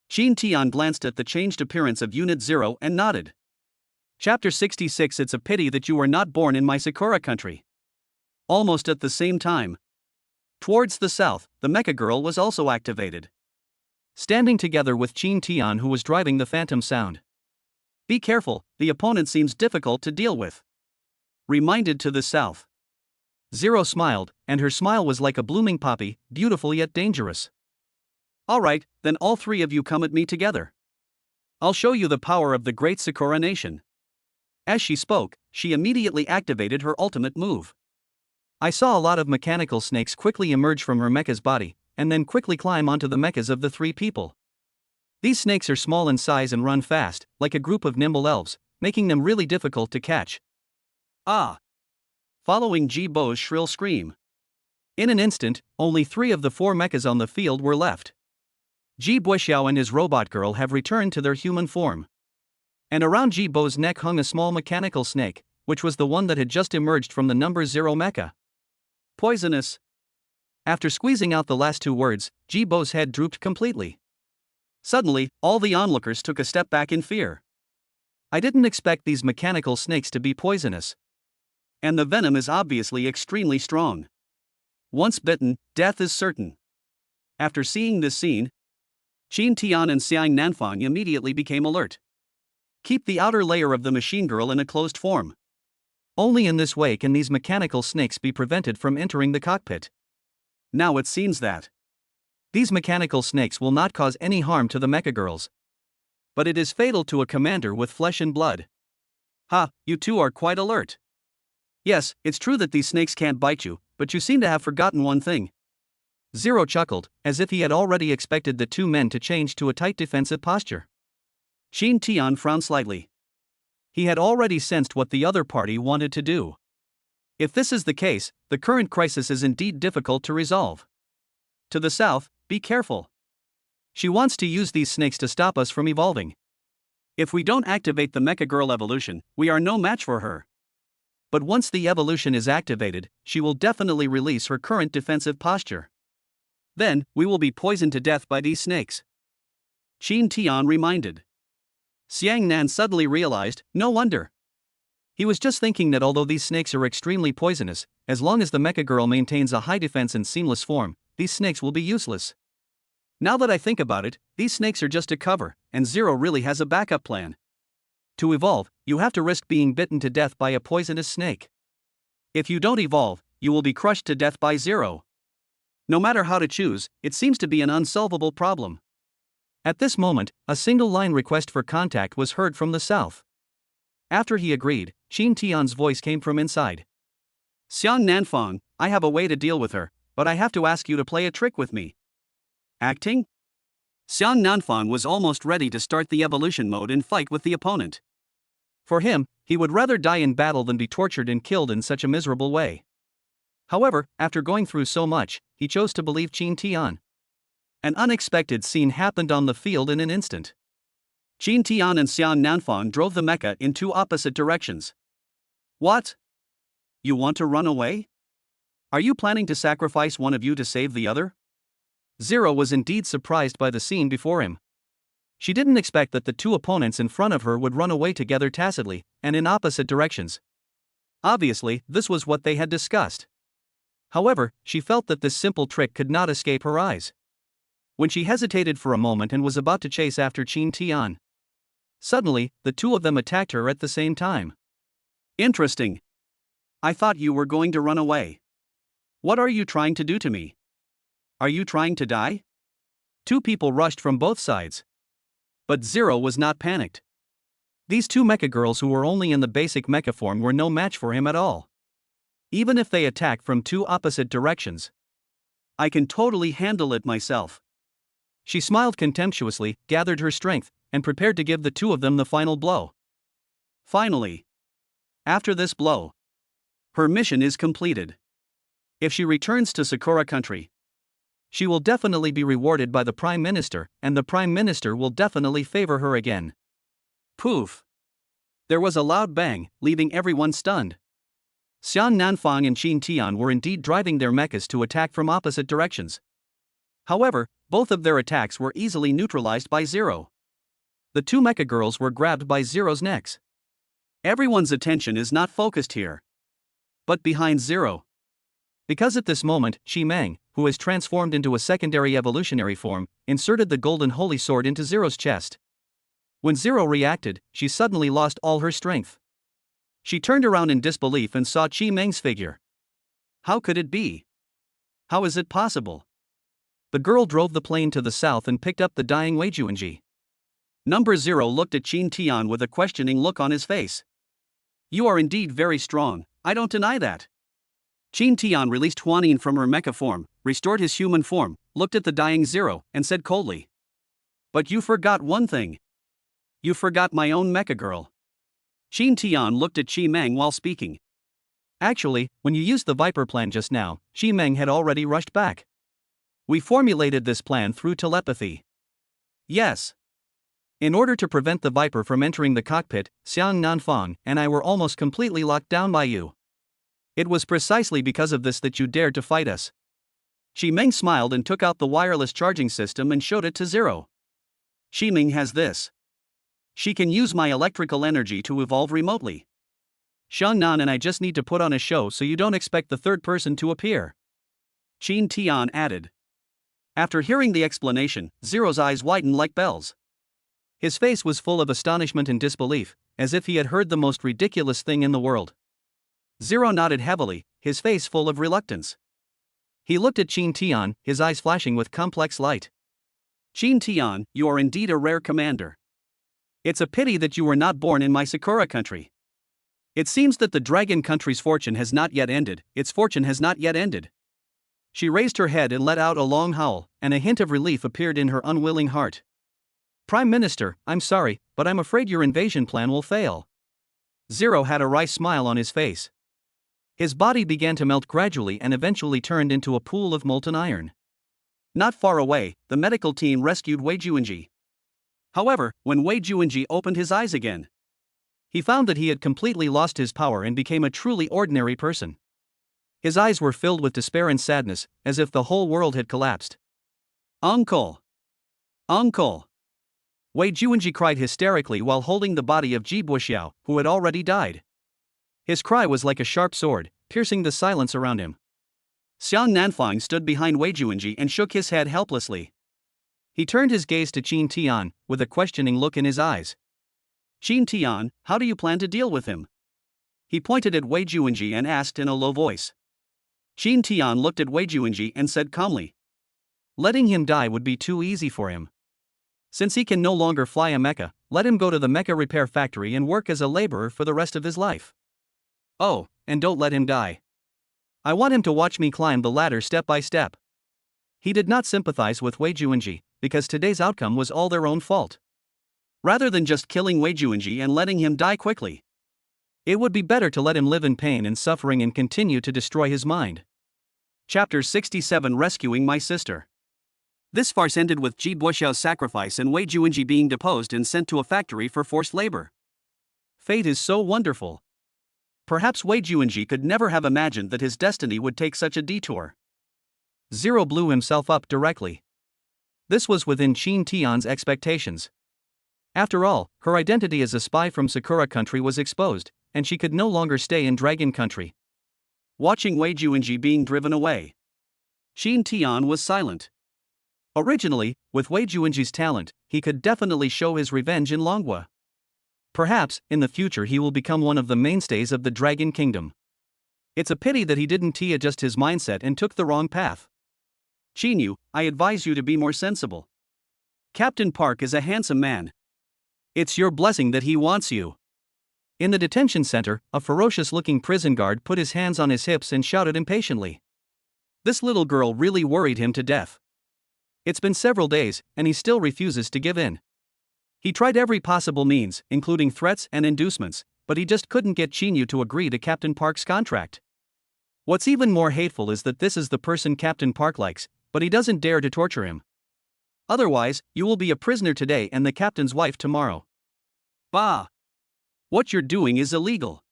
Qin Tian glanced at the changed appearance of Unit 0 and nodded. Chapter 66. It's a pity that you were not born in my Sakura country. Almost at the same time. Towards the south, the Mecha Girl was also activated. Standing together with Qin Tian, who was driving the Phantom Sound. Be careful, the opponent seems difficult to deal with. Reminded to the south. Zero smiled, and her smile was like a blooming poppy, beautiful yet dangerous. Alright, then all three of you come at me together. I'll show you the power of the great Sakura nation. As she spoke, she immediately activated her ultimate move. I saw a lot of mechanical snakes quickly emerge from her mecha's body, and then quickly climb onto the mechas of the three people. These snakes are small in size and run fast, like a group of nimble elves, making them really difficult to catch. Ah! Following Ji Bo's shrill scream. In an instant, only 3 of the 4 mechas on the field were left. Ji Buxiao and his robot girl have returned to their human form. And around Ji Bo's neck hung a small mechanical snake, which was the one that had just emerged from the number 0 mecha. Poisonous. After squeezing out the last 2 words, Ji Bo's head drooped completely. Suddenly, all the onlookers took a step back in fear. I didn't expect these mechanical snakes to be poisonous. And the venom is obviously extremely strong. Once bitten, death is certain. After seeing this scene, Qin Tian and Xiang Nanfang immediately became alert. Keep the outer layer of the machine girl in a closed form. Only in this way can these mechanical snakes be prevented from entering the cockpit. Now it seems that these mechanical snakes will not cause any harm to the Mecha Girls. But it is fatal to a commander with flesh and blood. Ha, you two are quite alert. Yes, it's true that these snakes can't bite you, but you seem to have forgotten one thing. Zero chuckled, as if he had already expected the 2 men to change to a tight defensive posture. Qin Tian frowned slightly. He had already sensed what the other party wanted to do. If this is the case, the current crisis is indeed difficult to resolve. To the south, be careful. She wants to use these snakes to stop us from evolving. If we don't activate the Mecha Girl evolution, we are no match for her. But once the evolution is activated, she will definitely release her current defensive posture. Then, we will be poisoned to death by these snakes. Qin Tian reminded. Xiang Nan suddenly realized, no wonder. He was just thinking that although these snakes are extremely poisonous, as long as the Mecha Girl maintains a high defense and seamless form, these snakes will be useless. Now that I think about it, these snakes are just a cover, and Zero really has a backup plan. To evolve, you have to risk being bitten to death by a poisonous snake. If you don't evolve, you will be crushed to death by Zero. No matter how to choose, it seems to be an unsolvable problem. At this moment, a single line request for contact was heard from the south. After he agreed, Qin Tian's voice came from inside. Xiang Nanfang, I have a way to deal with her, but I have to ask you to play a trick with me. Acting? Xiang Nanfang was almost ready to start the evolution mode and fight with the opponent. For him, he would rather die in battle than be tortured and killed in such a miserable way. However, after going through so much, he chose to believe Qin Tian. An unexpected scene happened on the field in an instant. Qin Tian and Xian Nanfang drove the mecha in two opposite directions. What? You want to run away? Are you planning to sacrifice one of you to save the other? Zero was indeed surprised by the scene before him. She didn't expect that the two opponents in front of her would run away together tacitly, and in opposite directions. Obviously, this was what they had discussed. However, she felt that this simple trick could not escape her eyes. When she hesitated for a moment and was about to chase after Qin Tian, suddenly, the two of them attacked her at the same time. Interesting. I thought you were going to run away. What are you trying to do to me? Are you trying to die? Two people rushed from both sides. But Zero was not panicked. These two Mecha Girls who were only in the basic mecha form were no match for him at all. Even if they attack from two opposite directions, I can totally handle it myself. She smiled contemptuously, gathered her strength, and prepared to give the two of them the final blow. Finally, after this blow, her mission is completed. If she returns to Sakura country, she will definitely be rewarded by the Prime Minister, and the Prime Minister will definitely favor her again. Poof! There was a loud bang, leaving everyone stunned. Xian Nanfang and Qin Tian were indeed driving their mechas to attack from opposite directions. However, both of their attacks were easily neutralized by Zero. The two Mecha Girls were grabbed by Zero's necks. Everyone's attention is not focused here, but behind Zero. Because at this moment, Shi Meng, who has transformed into a secondary evolutionary form, inserted the golden holy sword into Zero's chest. When Zero reacted, she suddenly lost all her strength. She turned around in disbelief and saw Shi Meng's figure. How could it be? How is it possible? The girl drove the plane to the south and picked up the dying Wei Juanji. Number 0 looked at Qin Tian with a questioning look on his face. You are indeed very strong, I don't deny that. Qin Tian released Huanin from her mecha form, restored his human form, looked at the dying Zero, and said coldly. But you forgot one thing. You forgot my own mecha girl. Qin Tian looked at Shi Meng while speaking. Actually, when you used the Viper plan just now, Shi Meng had already rushed back. We formulated this plan through telepathy. Yes. In order to prevent the Viper from entering the cockpit, Xiang Nanfang and I were almost completely locked down by you. It was precisely because of this that you dared to fight us. Shi Meng smiled and took out the wireless charging system and showed it to Zero. Shi Meng has this. She can use my electrical energy to evolve remotely. Shannan and I just need to put on a show so you don't expect the third person to appear. Qin Tian added. After hearing the explanation, Zero's eyes widened like bells. His face was full of astonishment and disbelief, as if he had heard the most ridiculous thing in the world. Zero nodded heavily, his face full of reluctance. He looked at Qin Tian, his eyes flashing with complex light. Qin Tian, you are indeed a rare commander. It's a pity that you were not born in my Sakura country. It seems that the dragon country's fortune has not yet ended, its fortune has not yet ended. She raised her head and let out a long howl, and a hint of relief appeared in her unwilling heart. Prime Minister, I'm sorry, but I'm afraid your invasion plan will fail. Zero had a wry smile on his face. His body began to melt gradually and eventually turned into a pool of molten iron. Not far away, the medical team rescued Wei Juanji. However, when Wei Juanji opened his eyes again, he found that he had completely lost his power and became a truly ordinary person. His eyes were filled with despair and sadness, as if the whole world had collapsed. Uncle! Uncle! Wei Juanji cried hysterically while holding the body of Ji Buxiao, who had already died. His cry was like a sharp sword, piercing the silence around him. Xiang Nanfang stood behind Wei Juanji and shook his head helplessly. He turned his gaze to Qin Tian, with a questioning look in his eyes. Qin Tian, how do you plan to deal with him? He pointed at Wei Juanji and asked in a low voice. Qin Tian looked at Wei Juanji and said calmly. Letting him die would be too easy for him. Since he can no longer fly a mecha, let him go to the mecha repair factory and work as a laborer for the rest of his life. Oh, and don't let him die. I want him to watch me climb the ladder step by step. He did not sympathize with Wei Juanji, because today's outcome was all their own fault. Rather than just killing Wei Juanji and letting him die quickly, it would be better to let him live in pain and suffering and continue to destroy his mind. Chapter 67 Rescuing My Sister. This farce ended with Ji Buoxiao's sacrifice and Wei Juanji being deposed and sent to a factory for forced labor. Fate is so wonderful. Perhaps Wei Juanji could never have imagined that his destiny would take such a detour. Zero blew himself up directly. This was within Qin Tian's expectations. After all, her identity as a spy from Sakura Country was exposed, and she could no longer stay in Dragon Country. Watching Wei Juanji being driven away, Qin Tian was silent. Originally, with Wei Juanji's talent, he could definitely show his revenge in Longhua. Perhaps, in the future he will become one of the mainstays of the Dragon Kingdom. It's a pity that he didn't adjust his mindset and took the wrong path. Qinyu, I advise you to be more sensible. Captain Park is a handsome man. It's your blessing that he wants you. In the detention center, a ferocious-looking prison guard put his hands on his hips and shouted impatiently. This little girl really worried him to death. It's been several days, and he still refuses to give in. He tried every possible means, including threats and inducements, but he just couldn't get Qinyu to agree to Captain Park's contract. What's even more hateful is that this is the person Captain Park likes, but he doesn't dare to torture him. Otherwise, you will be a prisoner today and the captain's wife tomorrow. Bah! What you're doing is illegal.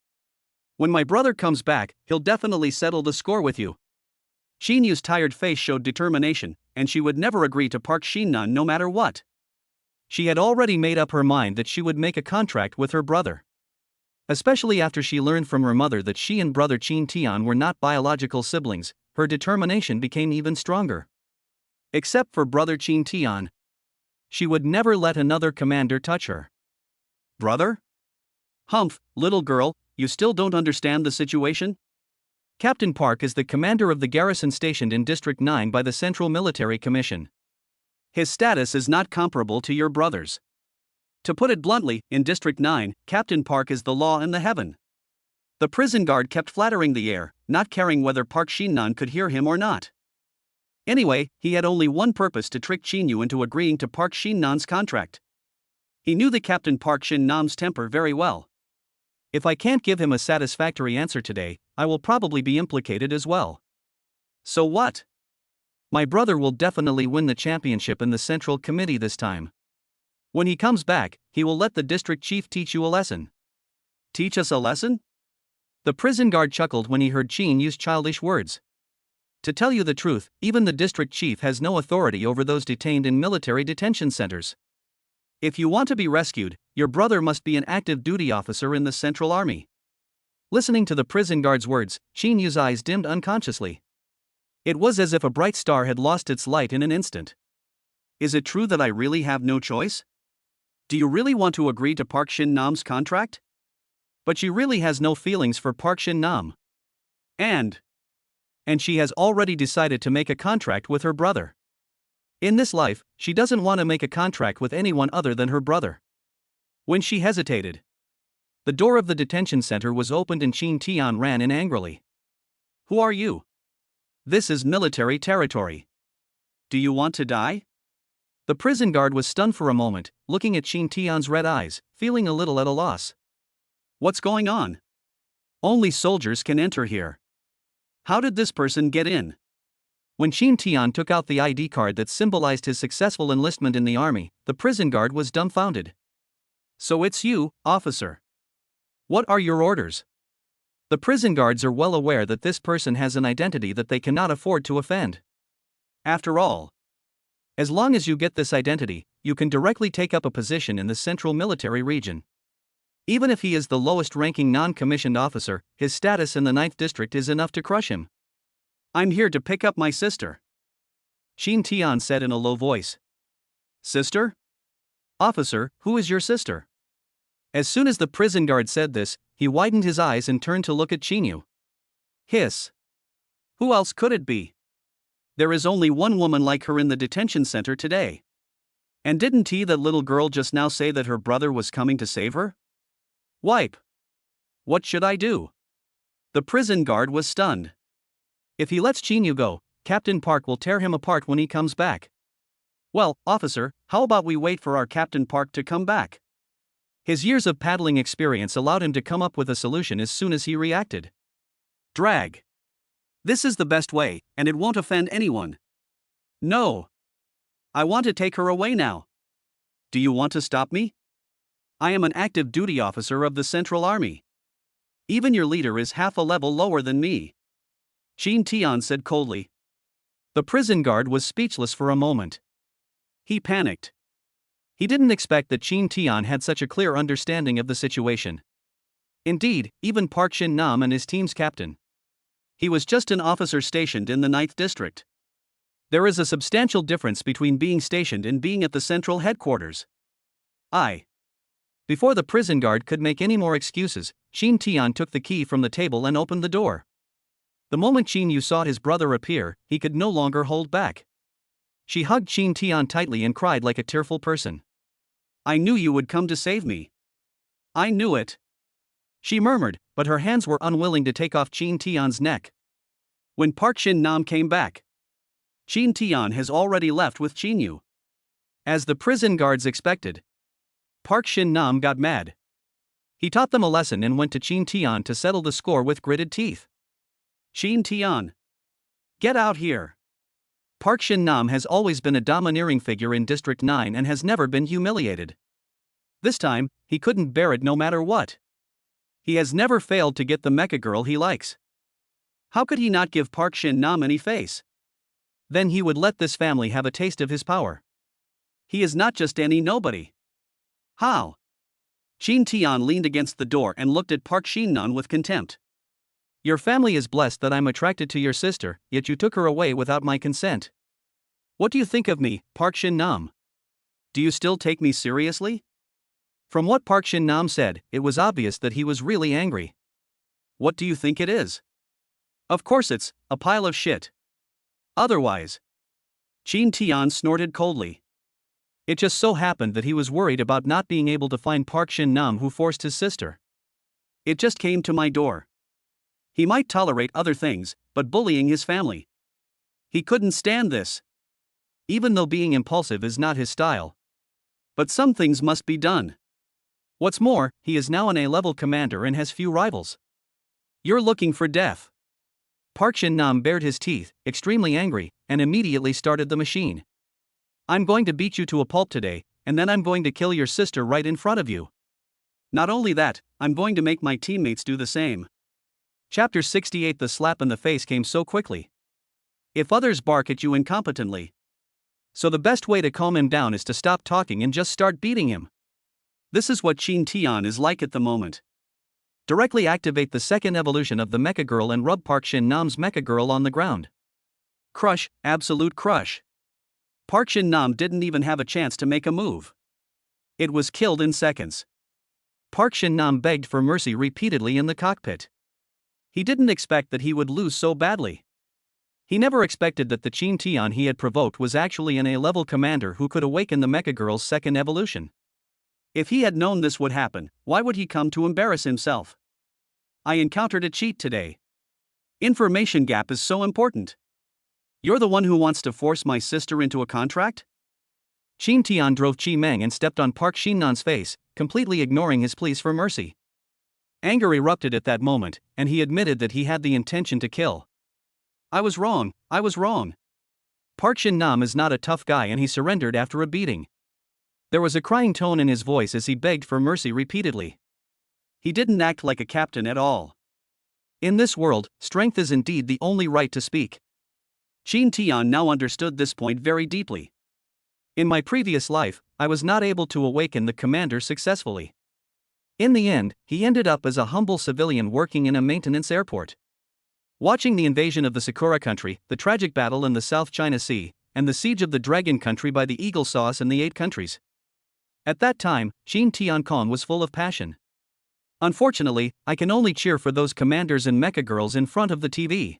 When my brother comes back, he'll definitely settle the score with you. Xinyu's tired face showed determination, and she would never agree to Park Xinnan no matter what. She had already made up her mind that she would make a contract with her brother. Especially after she learned from her mother that she and brother Qin Tian were not biological siblings, her determination became even stronger. Except for brother Qin Tian. She would never let another commander touch her. Brother? Humph, little girl, you still don't understand the situation? Captain Park is the commander of the garrison stationed in District 9 by the Central Military Commission. His status is not comparable to your brother's. To put it bluntly, in District 9, Captain Park is the law in the heaven. The prison guard kept flattering the air, not caring whether Park Xinnan could hear him or not. Anyway, he had only one purpose: to trick Qinyu into agreeing to Park Xinnan's contract. He knew the Captain Park Xinnam's temper very well. If I can't give him a satisfactory answer today, I will probably be implicated as well. So what? My brother will definitely win the championship in the Central Committee this time. When he comes back, he will let the district chief teach you a lesson. Teach us a lesson? The prison guard chuckled when he heard Qin use childish words. To tell you the truth, even the district chief has no authority over those detained in military detention centers. If you want to be rescued, your brother must be an active duty officer in the Central Army. Listening to the prison guard's words, Qin Yu's eyes dimmed unconsciously. It was as if a bright star had lost its light in an instant. Is it true that I really have no choice? Do you really want to agree to Park Shin-nam's contract? But she really has no feelings for Park Shin-nam. And she has already decided to make a contract with her brother. In this life, she doesn't want to make a contract with anyone other than her brother. When she hesitated, the door of the detention center was opened and Qin Tian ran in angrily. Who are you? This is military territory. Do you want to die? The prison guard was stunned for a moment, looking at Qin Tian's red eyes, feeling a little at a loss. What's going on? Only soldiers can enter here. How did this person get in? When Qin Tian took out the ID card that symbolized his successful enlistment in the army, the prison guard was dumbfounded. So it's you, officer. What are your orders? The prison guards are well aware that this person has an identity that they cannot afford to offend. After all, as long as you get this identity, you can directly take up a position in the Central Military Region. Even if he is the lowest-ranking non-commissioned officer, his status in the 9th District is enough to crush him. I'm here to pick up my sister, Qin Tian said in a low voice. Sister? Officer, who is your sister? As soon as the prison guard said this, he widened his eyes and turned to look at Qinyu. Hiss. Who else could it be? There is only one woman like her in the detention center today. And didn't that little girl just now say that her brother was coming to save her? Wipe. What should I do? The prison guard was stunned. If he lets Qinyu go, Captain Park will tear him apart when he comes back. Well, officer, how about we wait for our Captain Park to come back? His years of paddling experience allowed him to come up with a solution as soon as he reacted. Drag. This is the best way, and it won't offend anyone. No. I want to take her away now. Do you want to stop me? I am an active duty officer of the Central Army. Even your leader is half a level lower than me. Qin Tian said coldly. The prison guard was speechless for a moment. He panicked. He didn't expect that Qin Tian had such a clear understanding of the situation. Indeed, even Park Shin Nam and his team's captain. He was just an officer stationed in the 9th district. There is a substantial difference between being stationed and being at the central headquarters. Before the prison guard could make any more excuses, Qin Tian took the key from the table and opened the door. The moment Qin Yu saw his brother appear, he could no longer hold back. She hugged Qin Tian tightly and cried like a tearful person. I knew you would come to save me. I knew it. She murmured, but her hands were unwilling to take off Qin Tian's neck. When Park Shin Nam came back, Qin Tian has already left with Qin Yu. As the prison guards expected, Park Shin Nam got mad. He taught them a lesson and went to Qin Tian to settle the score with gritted teeth. Qin Tian, get out here. Park Shin Nam has always been a domineering figure in District 9 and has never been humiliated. This time, he couldn't bear it no matter what. He has never failed to get the mecha girl he likes. How could he not give Park Shin Nam any face? Then he would let this family have a taste of his power. He is not just any nobody. How? Qin Tian leaned against the door and looked at Park Shin Nam with contempt. Your family is blessed that I'm attracted to your sister, yet you took her away without my consent. What do you think of me, Park Shin Nam? Do you still take me seriously? From what Park Shin Nam said, it was obvious that he was really angry. What do you think it is? Of course it's a pile of shit. Otherwise. Qin Tian snorted coldly. It just so happened that he was worried about not being able to find Park Shin Nam who forced his sister. It just came to my door. He might tolerate other things, but bullying his family. He couldn't stand this. Even though being impulsive is not his style. But some things must be done. What's more, he is now an A-level commander and has few rivals. You're looking for death. Park Shin Nam bared his teeth, extremely angry, and immediately started the machine. I'm going to beat you to a pulp today, and then I'm going to kill your sister right in front of you. Not only that, I'm going to make my teammates do the same. Chapter 68. The slap in the face came so quickly. If others bark at you incompetently. So the best way to calm him down is to stop talking and just start beating him. This is what Qin Tian is like at the moment. Directly activate the second evolution of the Mecha Girl and rub Park Shin Nam's Mecha Girl on the ground. Crush, absolute crush. Park Shin Nam didn't even have a chance to make a move. It was killed in seconds. Park Shin Nam begged for mercy repeatedly in the cockpit. He didn't expect that he would lose so badly. He never expected that the Qin Tian he had provoked was actually an A-level commander who could awaken the Mecha Girl's second evolution. If he had known this would happen, why would he come to embarrass himself? I encountered a cheat today. Information gap is so important. You're the one who wants to force my sister into a contract? Qin Tian drove Qi Meng and stepped on Park Shin Nam's face, completely ignoring his pleas for mercy. Anger erupted at that moment, and he admitted that he had the intention to kill. I was wrong. Park Shin Nam is not a tough guy and he surrendered after a beating. There was a crying tone in his voice as he begged for mercy repeatedly. He didn't act like a captain at all. In this world, strength is indeed the only right to speak. Qin Tian now understood this point very deeply. In my previous life, I was not able to awaken the commander successfully. In the end, he ended up as a humble civilian working in a maintenance airport. Watching the invasion of the Sakura country, the tragic battle in the South China Sea, and the siege of the Dragon country by the Eagle Sauce and the 8 countries. At that time, Qin Tian was full of passion. Unfortunately, I can only cheer for those commanders and mecha girls in front of the TV.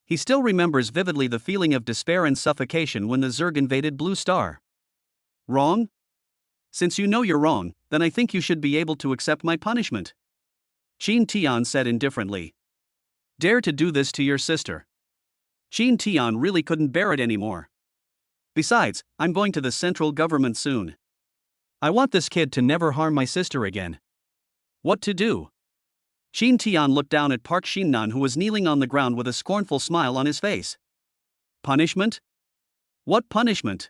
He still remembers vividly the feeling of despair and suffocation when the Zerg invaded Blue Star. Wrong? Since you know you're wrong, then I think you should be able to accept my punishment. Qin Tian said indifferently. Dare to do this to your sister. Qin Tian really couldn't bear it anymore. Besides, I'm going to the central government soon. I want this kid to never harm my sister again. What to do? Qin Tian looked down at Park Shin Nam, who was kneeling on the ground with a scornful smile on his face. Punishment? What punishment?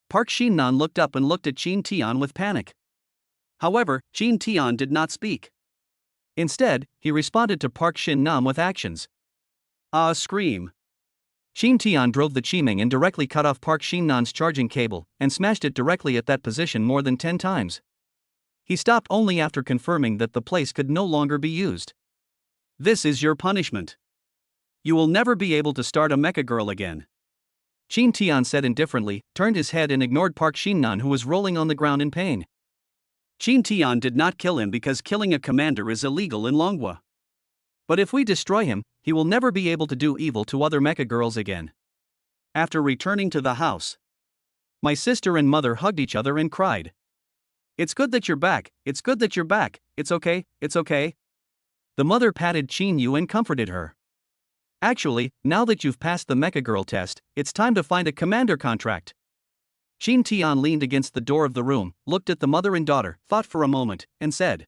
Park Shin-nan looked up and looked at Chin Tian with panic. However, Chin Tian did not speak. Instead, he responded to Park Shin-nam with actions. A scream. Chin Tian drove the Chiming and directly cut off Park Shin-nan's charging cable and smashed it directly at that position more than 10 times. He stopped only after confirming that the place could no longer be used. This is your punishment. You will never be able to start a Mecha Girl again. Chin Tian said indifferently, turned his head and ignored Park Shin-nan, who was rolling on the ground in pain. Chin Tian did not kill him because killing a commander is illegal in Longhua. But if we destroy him, he will never be able to do evil to other Mecha Girls again. After returning to the house, my sister and mother hugged each other and cried. It's good that you're back, it's good that you're back, it's okay, it's okay. The mother patted Chin Yu and comforted her. Actually, now that you've passed the Mecha Girl test, it's time to find a commander contract. Chin Tian leaned against the door of the room, looked at the mother and daughter, thought for a moment, and said,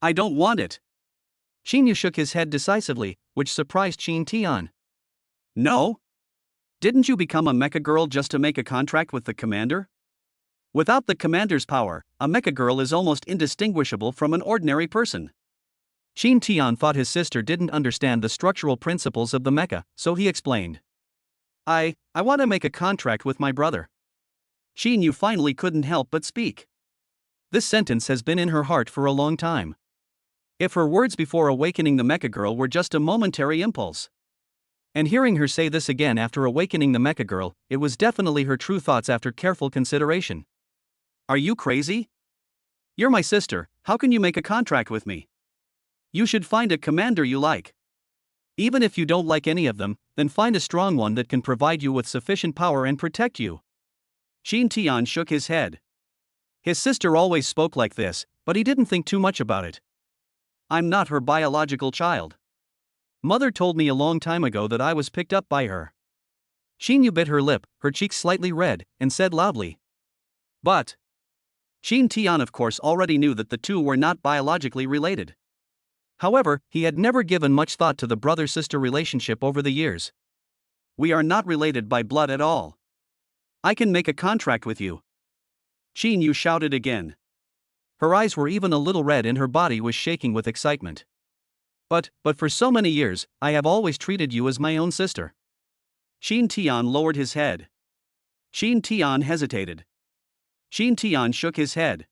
I don't want it. Chin Yu shook his head decisively, which surprised Chin Tian. No? Didn't you become a Mecha Girl just to make a contract with the commander? Without the commander's power, a Mecha Girl is almost indistinguishable from an ordinary person. Chin Tian thought his sister didn't understand the structural principles of the mecha, so he explained. I want to make a contract with my brother. Chin Yu finally couldn't help but speak. This sentence has been in her heart for a long time. If her words before awakening the Mecha Girl were just a momentary impulse, and hearing her say this again after awakening the Mecha Girl, it was definitely her true thoughts after careful consideration. Are you crazy? You're my sister, how can you make a contract with me? You should find a commander you like. Even if you don't like any of them, then find a strong one that can provide you with sufficient power and protect you. Chin Tian shook his head. His sister always spoke like this, but he didn't think too much about it. I'm not her biological child. Mother told me a long time ago that I was picked up by her. Chin Yu bit her lip, her cheeks slightly red, and said loudly. But Chin Tian of course already knew that the two were not biologically related. However, he had never given much thought to the brother-sister relationship over the years. We are not related by blood at all. I can make a contract with you. Chin Yu shouted again. Her eyes were even a little red and her body was shaking with excitement. But for so many years, I have always treated you as my own sister. Chin Tian lowered his head. Chin Tian hesitated. Chin Tian shook his head.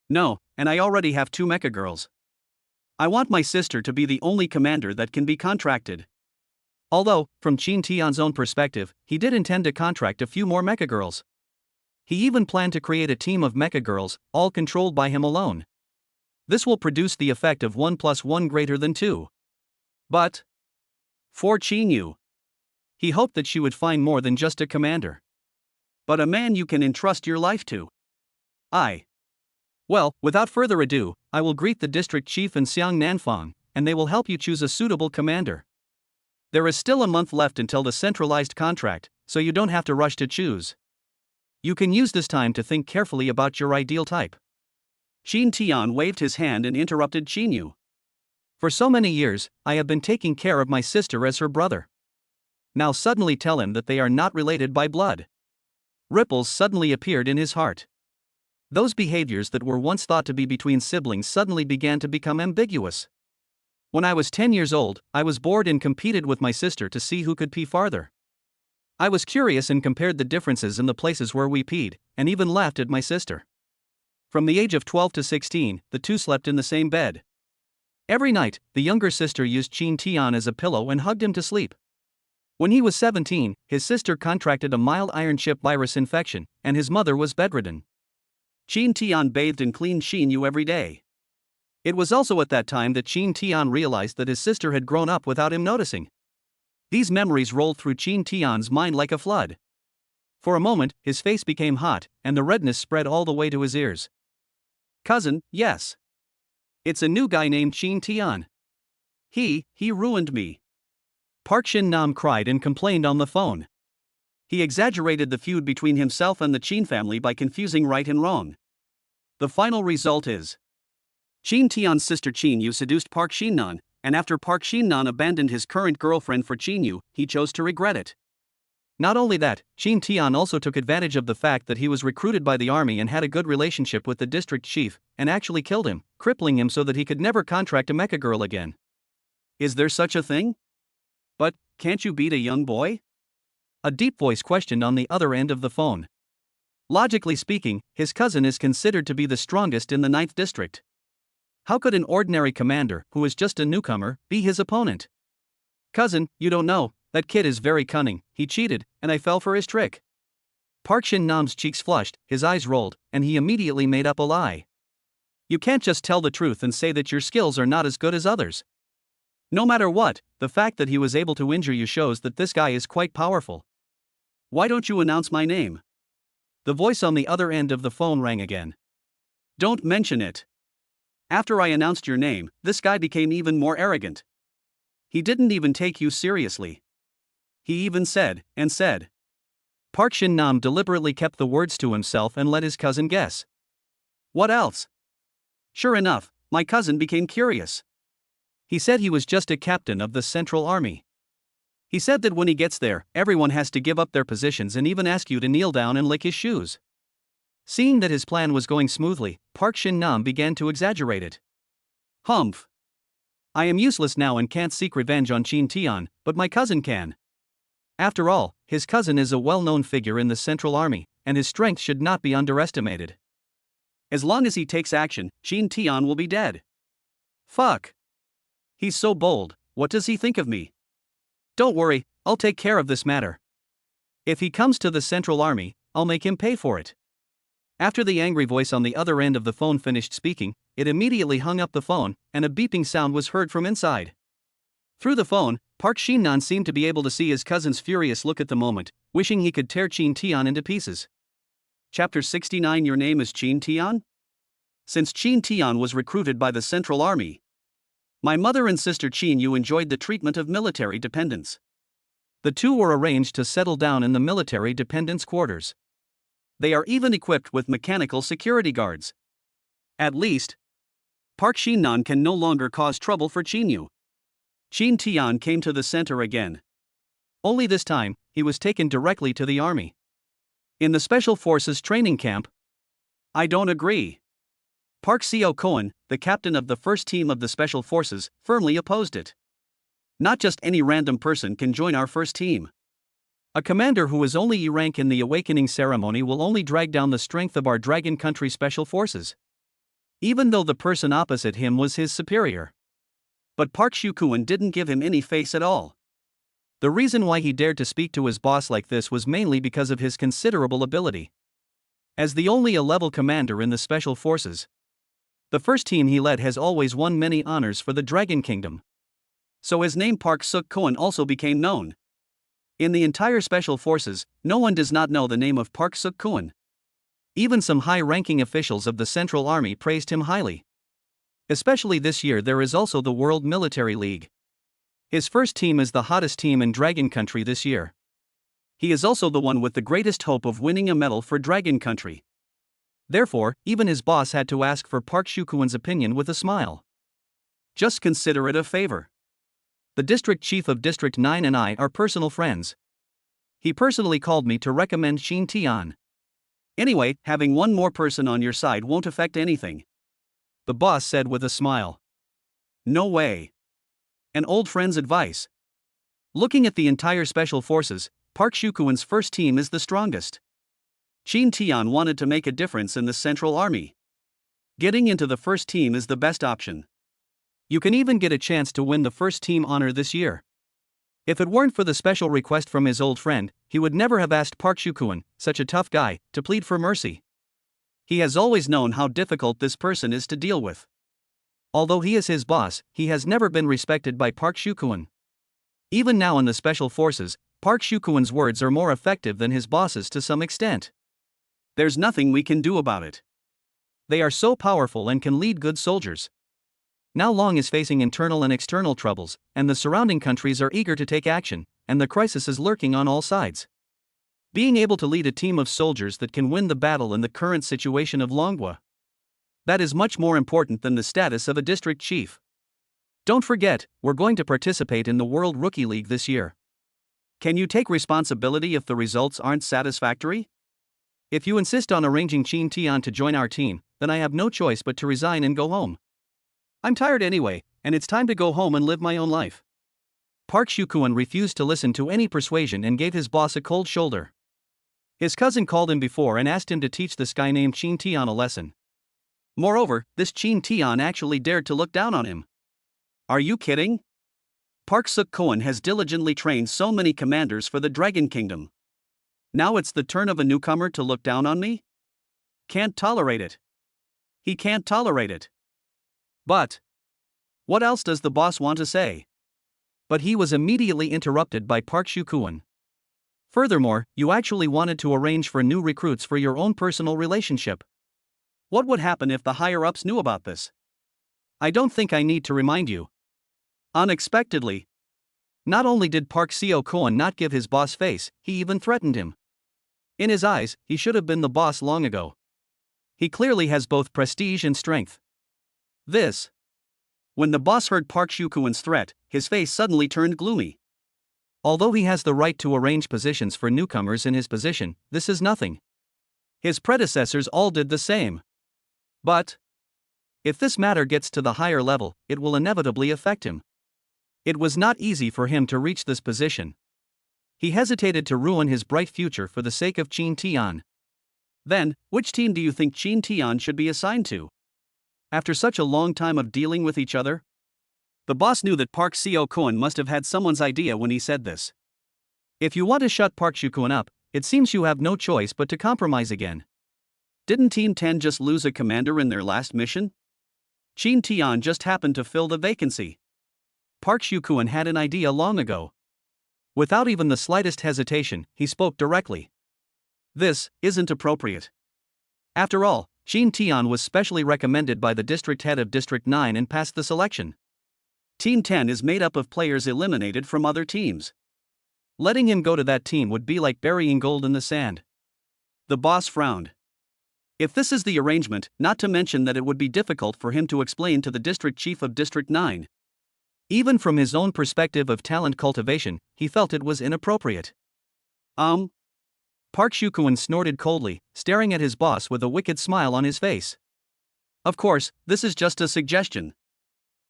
No, and I already have 2 Mecha Girls. I want my sister to be the only commander that can be contracted. Although, from Chin Tian's own perspective, he did intend to contract a few more Mecha Girls. He even planned to create a team of Mecha Girls, all controlled by him alone. This will produce the effect of 1 + 1 greater than 2. But for Chin Yu, he hoped that she would find more than just a commander, but a man you can entrust your life to. Well, without further ado, I will greet the district chief in Xiang Nanfang, and they will help you choose a suitable commander. There is still a month left until the centralized contract, so you don't have to rush to choose. You can use this time to think carefully about your ideal type. Chin Tian waved his hand and interrupted Chin Yu. For so many years, I have been taking care of my sister as her brother. Now suddenly tell him that they are not related by blood. Ripples suddenly appeared in his heart. Those behaviors that were once thought to be between siblings suddenly began to become ambiguous. When I was 10 years old, I was bored and competed with my sister to see who could pee farther. I was curious and compared the differences in the places where we peed, and even laughed at my sister. From the age of 12 to 16, the two slept in the same bed. Every night, the younger sister used Chin Tian as a pillow and hugged him to sleep. When he was 17, his sister contracted a mild iron chip virus infection, and his mother was bedridden. Chin Tian bathed and cleaned Chin Yu every day. It was also at that time that Chin Tian realized that his sister had grown up without him noticing. These memories rolled through Chin Tian's mind like a flood. For a moment, his face became hot, and the redness spread all the way to his ears. Cousin, yes. It's a new guy named Chin Tian. He ruined me. Park Shin-nam cried and complained on the phone. He exaggerated the feud between himself and the Chin family by confusing right and wrong. The final result is Chin Tian's sister Chin Yu seduced Park Shin-nan, and after Park Shin-nan abandoned his current girlfriend for Chin Yu, he chose to regret it. Not only that, Shin Tian also took advantage of the fact that he was recruited by the army and had a good relationship with the district chief, and actually killed him, crippling him so that he could never contract a mecha girl again. Is there such a thing? But, can't you beat a young boy? A deep voice questioned on the other end of the phone. Logically speaking, his cousin is considered to be the strongest in the 9th district. How could an ordinary commander, who is just a newcomer, be his opponent? Cousin, you don't know, that kid is very cunning, he cheated, and I fell for his trick. Park Shin-nam's cheeks flushed, his eyes rolled, and he immediately made up a lie. You can't just tell the truth and say that your skills are not as good as others. No matter what, the fact that he was able to injure you shows that this guy is quite powerful. Why don't you announce my name? The voice on the other end of the phone rang again. Don't mention it. After I announced your name, this guy became even more arrogant. He didn't even take you seriously. He even said. Park Shin-nam deliberately kept the words to himself and let his cousin guess. What else? Sure enough, my cousin became curious. He said he was just a captain of the Central Army. He said that when he gets there, everyone has to give up their positions and even ask you to kneel down and lick his shoes. Seeing that his plan was going smoothly, Park Shin-nam began to exaggerate it. Humph. I am useless now and can't seek revenge on Shin Tian, but my cousin can. After all, his cousin is a well-known figure in the Central Army, and his strength should not be underestimated. As long as he takes action, Shin Tian will be dead. Fuck. He's so bold, what does he think of me? Don't worry, I'll take care of this matter. If he comes to the Central Army, I'll make him pay for it. After the angry voice on the other end of the phone finished speaking, it immediately hung up the phone, and a beeping sound was heard from inside. Through the phone, Park Shin-nam seemed to be able to see his cousin's furious look at the moment, wishing he could tear Shin Tian into pieces. Chapter 69. Your name is Shin Tian? Since Shin Tian was recruited by the Central Army, my mother and sister Shin Yu enjoyed the treatment of military dependents. The two were arranged to settle down in the military dependents' quarters. They are even equipped with mechanical security guards. At least, Park Shin-nam can no longer cause trouble for Shin Yu. Shin Tian came to the center again. Only this time, he was taken directly to the army. In the Special Forces training camp? I don't agree. Park Seo-koen, the captain of the first team of the Special Forces, firmly opposed it. Not just any random person can join our first team. A commander who is only E rank in the awakening ceremony will only drag down the strength of our Dragon Country Special Forces. Even though the person opposite him was his superior. But Park Seo-koen didn't give him any face at all. The reason why he dared to speak to his boss like this was mainly because of his considerable ability. As the only A-level commander in the Special Forces, the first team he led has always won many honors for the Dragon Kingdom. So his name Park Seo-koen also became known. In the entire Special Forces, no one does not know the name of Park Seo-koen. Even some high-ranking officials of the Central Army praised him highly. Especially this year there is also the World Military League. His first team is the hottest team in Dragon Country this year. He is also the one with the greatest hope of winning a medal for Dragon Country. Therefore, even his boss had to ask for Park Seo-koen's opinion with a smile. Just consider it a favor. The district chief of District 9 and I are personal friends. He personally called me to recommend Shin Tian. Anyway, having one more person on your side won't affect anything. The boss said with a smile. No way. An old friend's advice. Looking at the entire Special Forces, Park Seo-koen's first team is the strongest. Shin Tian wanted to make a difference in the Central Army. Getting into the first team is the best option. You can even get a chance to win the first team honor this year. If it weren't for the special request from his old friend, he would never have asked Park Seo-koen, such a tough guy, to plead for mercy. He has always known how difficult this person is to deal with. Although he is his boss, he has never been respected by Park Seo-koen. Even now in the Special Forces, Park Seo-koen's words are more effective than his boss's to some extent. There's nothing we can do about it. They are so powerful and can lead good soldiers. Now Long is facing internal and external troubles, and the surrounding countries are eager to take action, and the crisis is lurking on all sides. Being able to lead a team of soldiers that can win the battle in the current situation of Longwa, that is much more important than the status of a district chief. Don't forget, we're going to participate in the World Rookie League this year. Can you take responsibility if the results aren't satisfactory? If you insist on arranging Chin Tian to join our team, then I have no choice but to resign and go home. I'm tired anyway, and it's time to go home and live my own life. Park Shukuan refused to listen to any persuasion and gave his boss a cold shoulder. His cousin called him before and asked him to teach this guy named Chin Tian a lesson. Moreover, this Chin Tian actually dared to look down on him. Are you kidding? Park Suk-koan has diligently trained so many commanders for the Dragon Kingdom. Now it's the turn of a newcomer to look down on me? Can't tolerate it. He can't tolerate it. But what else does the boss want to say? But he was immediately interrupted by Park Shukuan. Furthermore, you actually wanted to arrange for new recruits for your own personal relationship. What would happen if the higher-ups knew about this? I don't think I need to remind you. Unexpectedly, not only did Park Seo-koan not give his boss face, he even threatened him. In his eyes, he should have been the boss long ago. He clearly has both prestige and strength. When the boss heard Park Shukuan's threat, his face suddenly turned gloomy. Although he has the right to arrange positions for newcomers in his position, this is nothing. His predecessors all did the same. But if this matter gets to the higher level, it will inevitably affect him. It was not easy for him to reach this position. He hesitated to ruin his bright future for the sake of Chin Tian. Then, which team do you think Chin Tian should be assigned to? After such a long time of dealing with each other? The boss knew that Park Seo-koan must have had someone's idea when he said this. If you want to shut Park Shukuan up, it seems you have no choice but to compromise again. Didn't Team 10 just lose a commander in their last mission? Chin Tian just happened to fill the vacancy. Park Shukuan had an idea long ago. Without even the slightest hesitation, he spoke directly. This isn't appropriate. After all, Chin Tian was specially recommended by the district head of District 9 and passed the selection. Team 10 is made up of players eliminated from other teams. Letting him go to that team would be like burying gold in the sand. The boss frowned. If this is the arrangement, not to mention that it would be difficult for him to explain to the district chief of District 9. Even from his own perspective of talent cultivation, he felt it was inappropriate. Park Shukuan snorted coldly, staring at his boss with a wicked smile on his face. Of course, this is just a suggestion.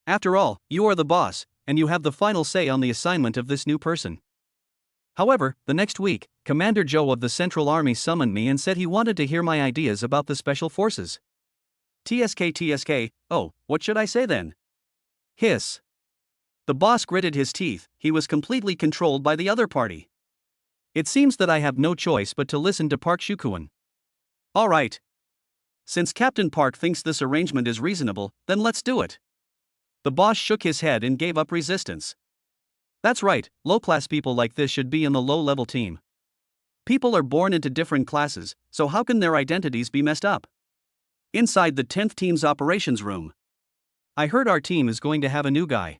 After all, you are the boss, and you have the final say on the assignment of this new person. However, the next week, Commander Zhou of the Central Army summoned me and said he wanted to hear my ideas about the Special Forces. TSK, oh, what should I say then? Hiss. The boss gritted his teeth, he was completely controlled by the other party. It seems that I have no choice but to listen to Park Shukuan. Alright. Since Captain Park thinks this arrangement is reasonable, then let's do it. The boss shook his head and gave up resistance. That's right, low-class people like this should be in the low-level team. People are born into different classes, so how can their identities be messed up? Inside the 10th team's operations room. I heard our team is going to have a new guy.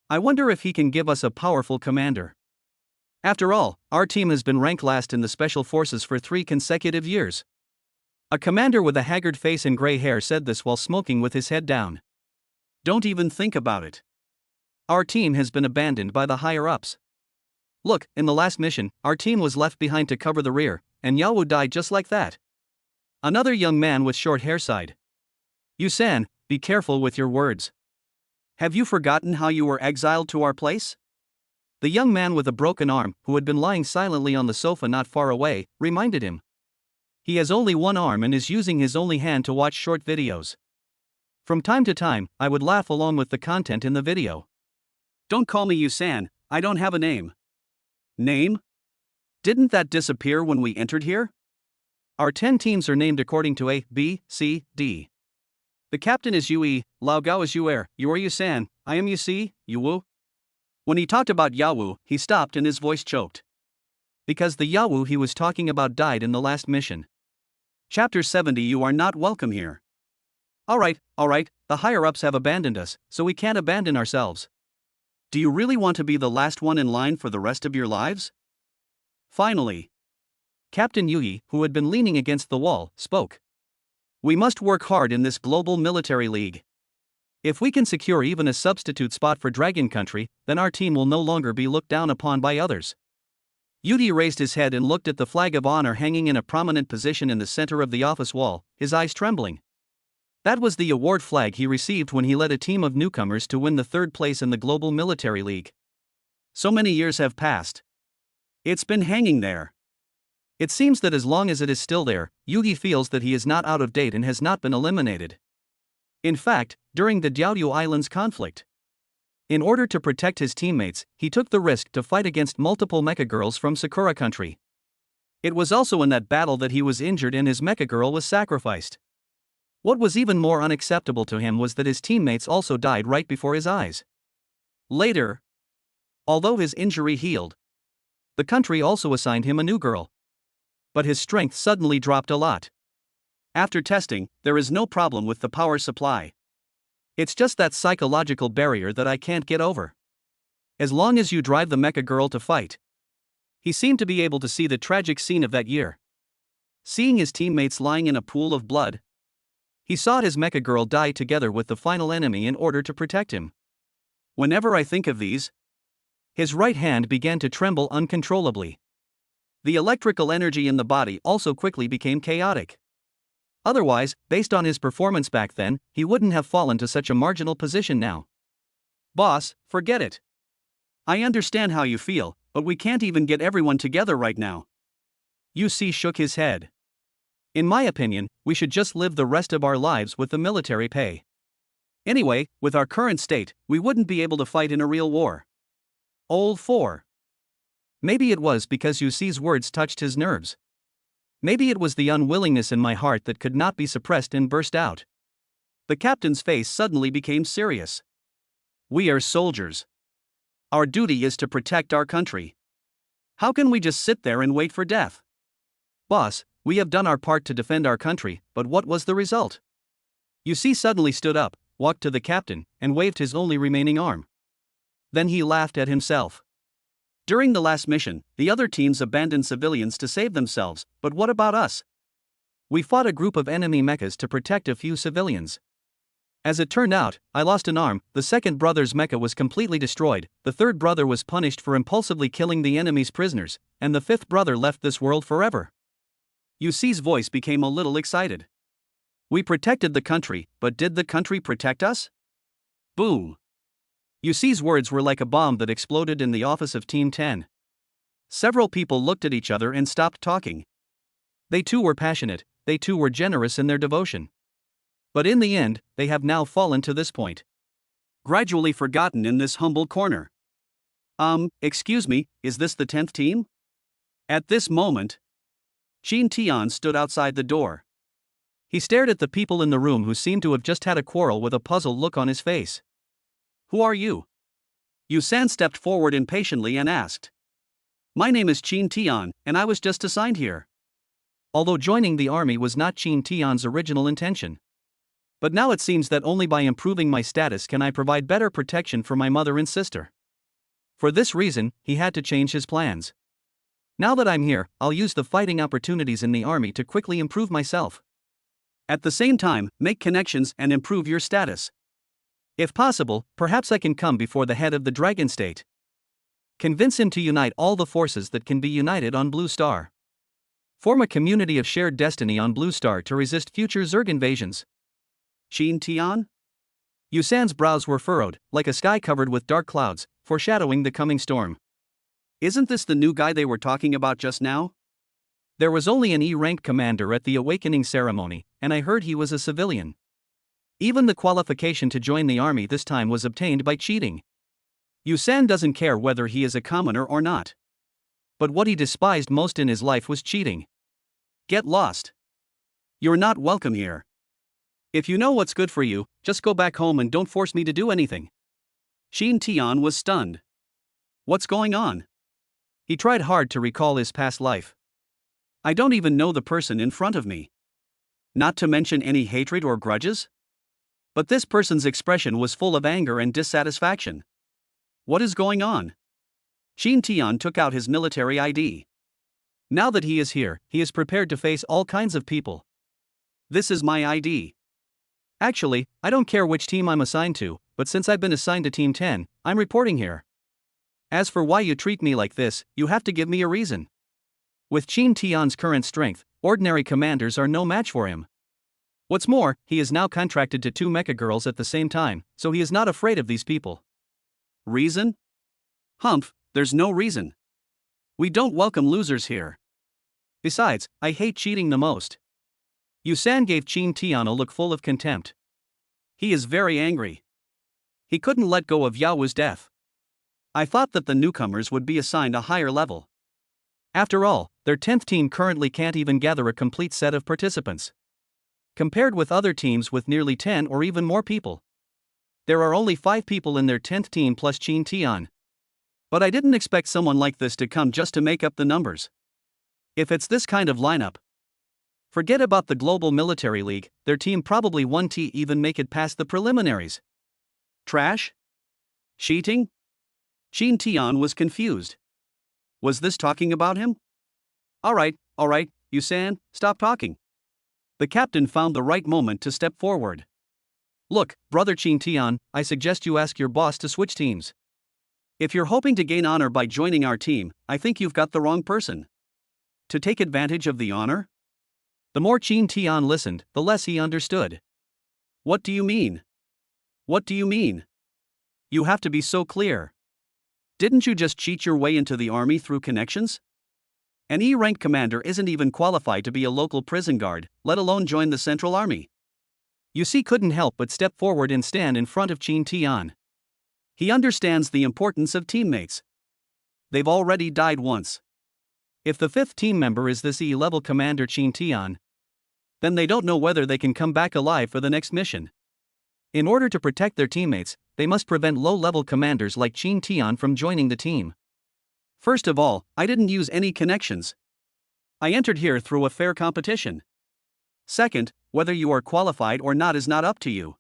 I wonder if he can give us a powerful commander. After all, our team has been ranked last in the Special Forces for 3 consecutive years. A commander with a haggard face and gray hair said this while smoking with his head down. Don't even think about it. Our team has been abandoned by the higher-ups. Look, in the last mission, our team was left behind to cover the rear, and Yawu died just like that. Another young man with short hair sighed. Yusan, be careful with your words. Have you forgotten how you were exiled to our place? The young man with a broken arm, who had been lying silently on the sofa not far away, reminded him. He has only one arm and is using his only hand to watch short videos. From time to time, I would laugh along with the content in the video. Don't call me Yusan, I don't have a name. Name? Didn't that disappear when we entered here? Our 10 teams are named according to A, B, C, D. The captain is Yue, Lao Gao is Yuer, you are Yusan, I am Yusi, Yuwu. When he talked about Yawu, he stopped and his voice choked. Because the Yawu he was talking about died in the last mission. Chapter 70. You are not welcome here. Alright, the higher-ups have abandoned us, so we can't abandon ourselves. Do you really want to be the last one in line for the rest of your lives? Finally, Captain Yui, who had been leaning against the wall, spoke. We must work hard in this global military league. If we can secure even a substitute spot for Dragon Country, then our team will no longer be looked down upon by others. Yugi raised his head and looked at the flag of honor hanging in a prominent position in the center of the office wall, his eyes trembling. That was the award flag he received when he led a team of newcomers to win the third place in the Global Military League. So many years have passed. It's been hanging there. It seems that as long as it is still there, Yugi feels that he is not out of date and has not been eliminated. In fact, during the Diaoyu Islands conflict, in order to protect his teammates, he took the risk to fight against multiple Mecha Girls from Sakura country. It was also in that battle that he was injured and his Mecha Girl was sacrificed. What was even more unacceptable to him was that his teammates also died right before his eyes. Later, although his injury healed, the country also assigned him a new girl. But his strength suddenly dropped a lot. After testing, there is no problem with the power supply. It's just that psychological barrier that I can't get over. As long as you drive the Mecha Girl to fight. He seemed to be able to see the tragic scene of that year. Seeing his teammates lying in a pool of blood, he saw his Mecha Girl die together with the final enemy in order to protect him. Whenever I think of these, his right hand began to tremble uncontrollably. The electrical energy in the body also quickly became chaotic. Otherwise, based on his performance back then, he wouldn't have fallen to such a marginal position now. Boss, forget it. I understand how you feel, but we can't even get everyone together right now. UC shook his head. In my opinion, we should just live the rest of our lives with the military pay. Anyway, with our current state, we wouldn't be able to fight in a real war. Old 4. Maybe it was because UC's words touched his nerves. Maybe it was the unwillingness in my heart that could not be suppressed and burst out. The captain's face suddenly became serious. We are soldiers. Our duty is to protect our country. How can we just sit there and wait for death? Boss, we have done our part to defend our country, but what was the result? UC suddenly stood up, walked to the captain, and waved his only remaining arm. Then he laughed at himself. During the last mission, the other teams abandoned civilians to save themselves, but what about us? We fought a group of enemy mechas to protect a few civilians. As it turned out, I lost an arm, the second brother's mecha was completely destroyed, the third brother was punished for impulsively killing the enemy's prisoners, and the fifth brother left this world forever. UC's voice became a little excited. We protected the country, but did the country protect us? Boom. UC's words were like a bomb that exploded in the office of Team 10. Several people looked at each other and stopped talking. They too were passionate, they too were generous in their devotion. But in the end, they have now fallen to this point. Gradually forgotten in this humble corner. Excuse me, is this the 10th team? At this moment, Qin Tian stood outside the door. He stared at the people in the room who seemed to have just had a quarrel with a puzzled look on his face. Who are you? Yusan stepped forward impatiently and asked. My name is Qin Tian, and I was just assigned here. Although joining the army was not Qin Tian's original intention. But now it seems that only by improving my status can I provide better protection for my mother and sister. For this reason, he had to change his plans. Now that I'm here, I'll use the fighting opportunities in the army to quickly improve myself. At the same time, make connections and improve your status. If possible, perhaps I can come before the head of the Dragon State. Convince him to unite all the forces that can be united on Blue Star. Form a community of shared destiny on Blue Star to resist future Zerg invasions. Qin Tian? Yusan's brows were furrowed, like a sky covered with dark clouds, foreshadowing the coming storm. Isn't this the new guy they were talking about just now? There was only an E-rank commander at the awakening ceremony, and I heard he was a civilian. Even the qualification to join the army this time was obtained by cheating. Yusan doesn't care whether he is a commoner or not. But what he despised most in his life was cheating. Get lost. You're not welcome here. If you know what's good for you, just go back home and don't force me to do anything. Qin Tian was stunned. What's going on? He tried hard to recall his past life. I don't even know the person in front of me. Not to mention any hatred or grudges? But this person's expression was full of anger and dissatisfaction. What is going on? Qin Tian took out his military ID. Now that he is here, he is prepared to face all kinds of people. This is my ID. Actually, I don't care which team I'm assigned to, but since I've been assigned to Team 10, I'm reporting here. As for why you treat me like this, you have to give me a reason. With Qin Tian's current strength, ordinary commanders are no match for him. What's more, he is now contracted to 2 Mecha Girls at the same time, so he is not afraid of these people. Reason? Humph, there's no reason. We don't welcome losers here. Besides, I hate cheating the most. Yusan gave Qin Tian a look full of contempt. He is very angry. He couldn't let go of Yao Wu's death. I thought that the newcomers would be assigned a higher level. After all, their 10th team currently can't even gather a complete set of participants. Compared with other teams with nearly 10 or even more people. There are only 5 people in their 10th team plus Qin Tian. But I didn't expect someone like this to come just to make up the numbers. If it's this kind of lineup, forget about the Global Military League, their team probably won't even make it past the preliminaries. Trash? Cheating? Qin Tian was confused. Was this talking about him? Alright, Yusan, stop talking. The captain found the right moment to step forward. Look, brother Qin Tian, I suggest you ask your boss to switch teams. If you're hoping to gain honor by joining our team, I think you've got the wrong person. To take advantage of the honor? The more Qin Tian listened, the less he understood. What do you mean? What do you mean? You have to be so clear. Didn't you just cheat your way into the army through connections? An E-rank commander isn't even qualified to be a local prison guard, let alone join the Central Army. Yusi couldn't help but step forward and stand in front of Qin Tian. He understands the importance of teammates. They've already died once. If the 5th team member is this E-level commander Qin Tian, then they don't know whether they can come back alive for the next mission. In order to protect their teammates, they must prevent low-level commanders like Qin Tian from joining the team. First of all, I didn't use any connections. I entered here through a fair competition. Second, whether you are qualified or not is not up to you.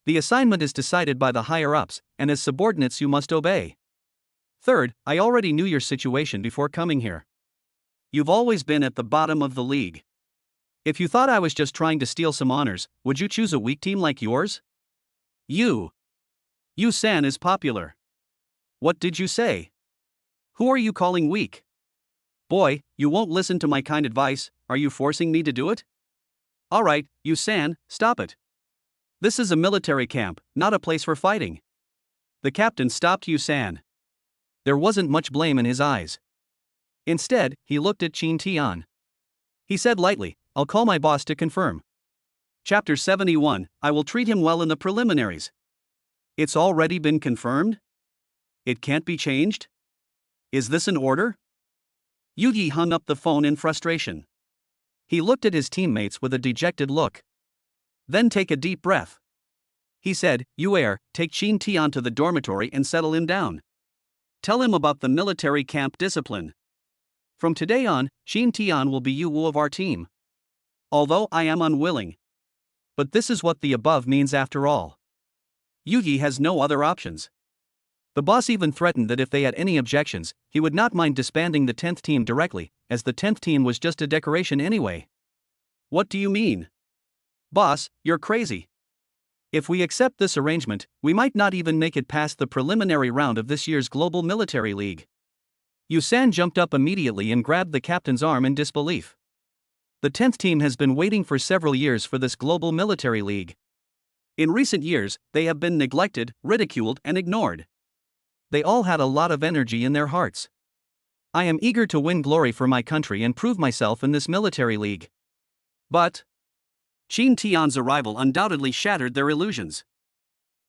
The assignment is decided by the higher-ups, and as subordinates you must obey. Third, I already knew your situation before coming here. You've always been at the bottom of the league. If you thought I was just trying to steal some honors, would you choose a weak team like yours? Yu-san is popular. What did you say? Who are you calling weak? Boy, you won't listen to my kind advice, are you forcing me to do it? Alright, Yu-san, stop it. This is a military camp, not a place for fighting. The captain stopped Yu-san. There wasn't much blame in his eyes. Instead, he looked at Qin Tian. He said lightly, I'll call my boss to confirm. Chapter 71, I will treat him well in the preliminaries. It's already been confirmed? It can't be changed? Is this an order? Yuji hung up the phone in frustration. He looked at his teammates with a dejected look. Then take a deep breath. He said, Yuer, take Qin Tian to the dormitory and settle him down. Tell him about the military camp discipline. From today on, Qin Tian will be Yu of our team. Although I am unwilling. But this is what the above means after all. Yuji has no other options. The boss even threatened that if they had any objections, he would not mind disbanding the 10th team directly, as the 10th team was just a decoration anyway. What do you mean? Boss, you're crazy. If we accept this arrangement, we might not even make it past the preliminary round of this year's Global Military League. Yusan jumped up immediately and grabbed the captain's arm in disbelief. The 10th team has been waiting for several years for this Global Military League. In recent years, they have been neglected, ridiculed, and ignored. They all had a lot of energy in their hearts. I am eager to win glory for my country and prove myself in this military league. But Qin Tian's arrival undoubtedly shattered their illusions.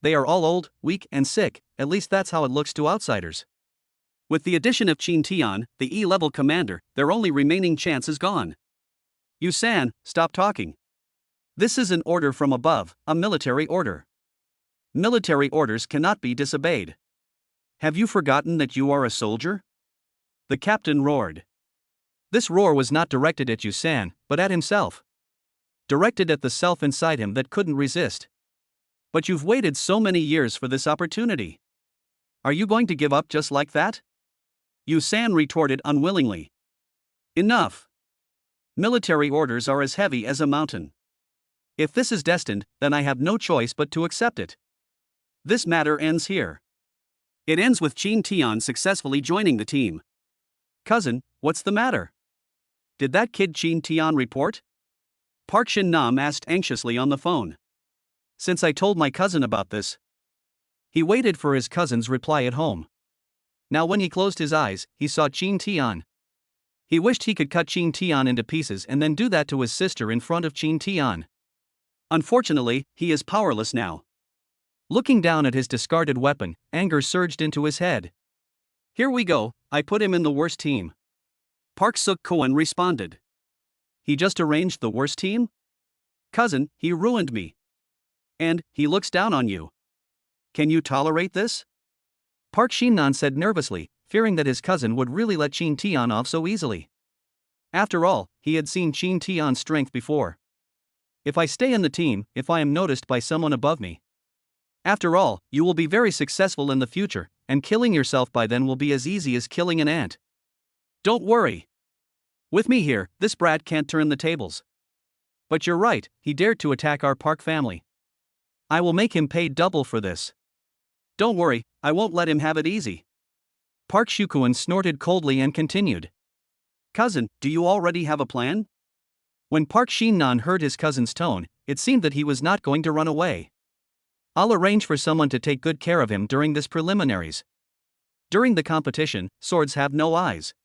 They are all old, weak, and sick, at least that's how it looks to outsiders. With the addition of Qin Tian, the E-level commander, their only remaining chance is gone. Yusan, stop talking. This is an order from above, a military order. Military orders cannot be disobeyed. Have you forgotten that you are a soldier? The captain roared. This roar was not directed at Yusan, but at himself. Directed at the self inside him that couldn't resist. But you've waited so many years for this opportunity. Are you going to give up just like that? Yusan retorted unwillingly. Enough. Military orders are as heavy as a mountain. If this is destined, then I have no choice but to accept it. This matter ends here. It ends with Chin Tian successfully joining the team. Cousin, what's the matter? Did that kid Chin Tian report? Park Shin Nam asked anxiously on the phone. Since I told my cousin about this. He waited for his cousin's reply at home. Now when he closed his eyes, he saw Chin Tian. He wished he could cut Chin Tian into pieces and then do that to his sister in front of Chin Tian. Unfortunately, he is powerless now. Looking down at his discarded weapon, anger surged into his head. Here we go, I put him in the worst team. Park Suk-Koen responded. He just arranged the worst team? Cousin, he ruined me. And, he looks down on you. Can you tolerate this? Park Shin-nan said nervously, fearing that his cousin would really let Chin Tian off so easily. After all, he had seen Chin Tian's strength before. If I stay in the team, if I am noticed by someone above me. After all, you will be very successful in the future, and killing yourself by then will be as easy as killing an ant. Don't worry. With me here, this brat can't turn the tables. But you're right, he dared to attack our Park family. I will make him pay double for this. Don't worry, I won't let him have it easy. Park Shukuan snorted coldly and continued. Cousin, do you already have a plan? When Park Shin-nan heard his cousin's tone, it seemed that he was not going to run away. I'll arrange for someone to take good care of him during this preliminaries. During the competition, swords have no eyes.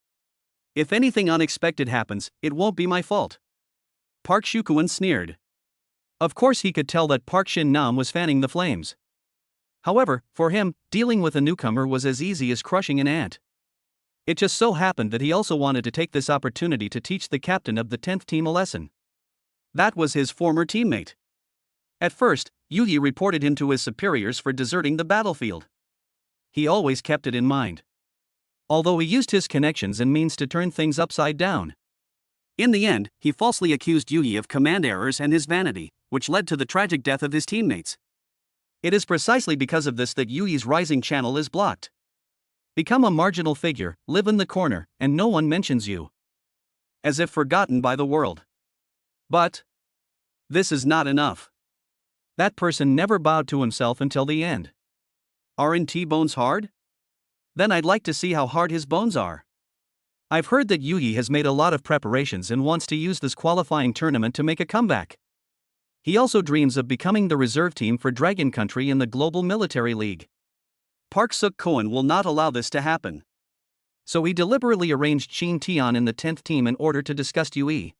If anything unexpected happens, it won't be my fault. Park Shukuan sneered. Of course he could tell that Park Shin-nam was fanning the flames. However, for him, dealing with a newcomer was as easy as crushing an ant. It just so happened that he also wanted to take this opportunity to teach the captain of the 10th team a lesson. That was his former teammate. At first, Yu Yi reported him to his superiors for deserting the battlefield. He always kept it in mind. Although he used his connections and means to turn things upside down. In the end, he falsely accused Yu Yi of command errors and his vanity, which led to the tragic death of his teammates. It is precisely because of this that Yu Yi's rising channel is blocked. Become a marginal figure, live in the corner, and no one mentions you. As if forgotten by the world. But this is not enough. That person never bowed to himself until the end. Aren't T-bones hard? Then I'd like to see how hard his bones are. I've heard that Yu Yi has made a lot of preparations and wants to use this qualifying tournament to make a comeback. He also dreams of becoming the reserve team for Dragon Country in the Global Military League. Park Suk-Koen will not allow this to happen. So he deliberately arranged Chin Tian in the 10th team in order to discuss Yu Yi.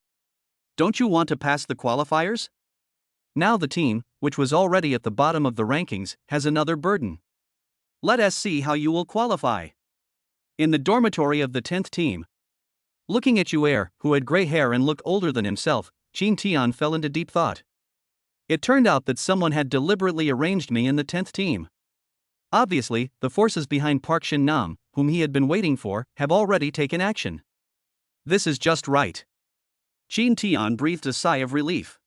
Don't you want to pass the qualifiers? Now the team, which was already at the bottom of the rankings, has another burden. Let us see how you will qualify. In the dormitory of the 10th team. Looking at Yu Er, who had gray hair and looked older than himself, Chin Tian fell into deep thought. It turned out that someone had deliberately arranged me in the 10th team. Obviously, the forces behind Park Shin-nam, whom he had been waiting for, have already taken action. This is just right. Chin Tian breathed a sigh of relief.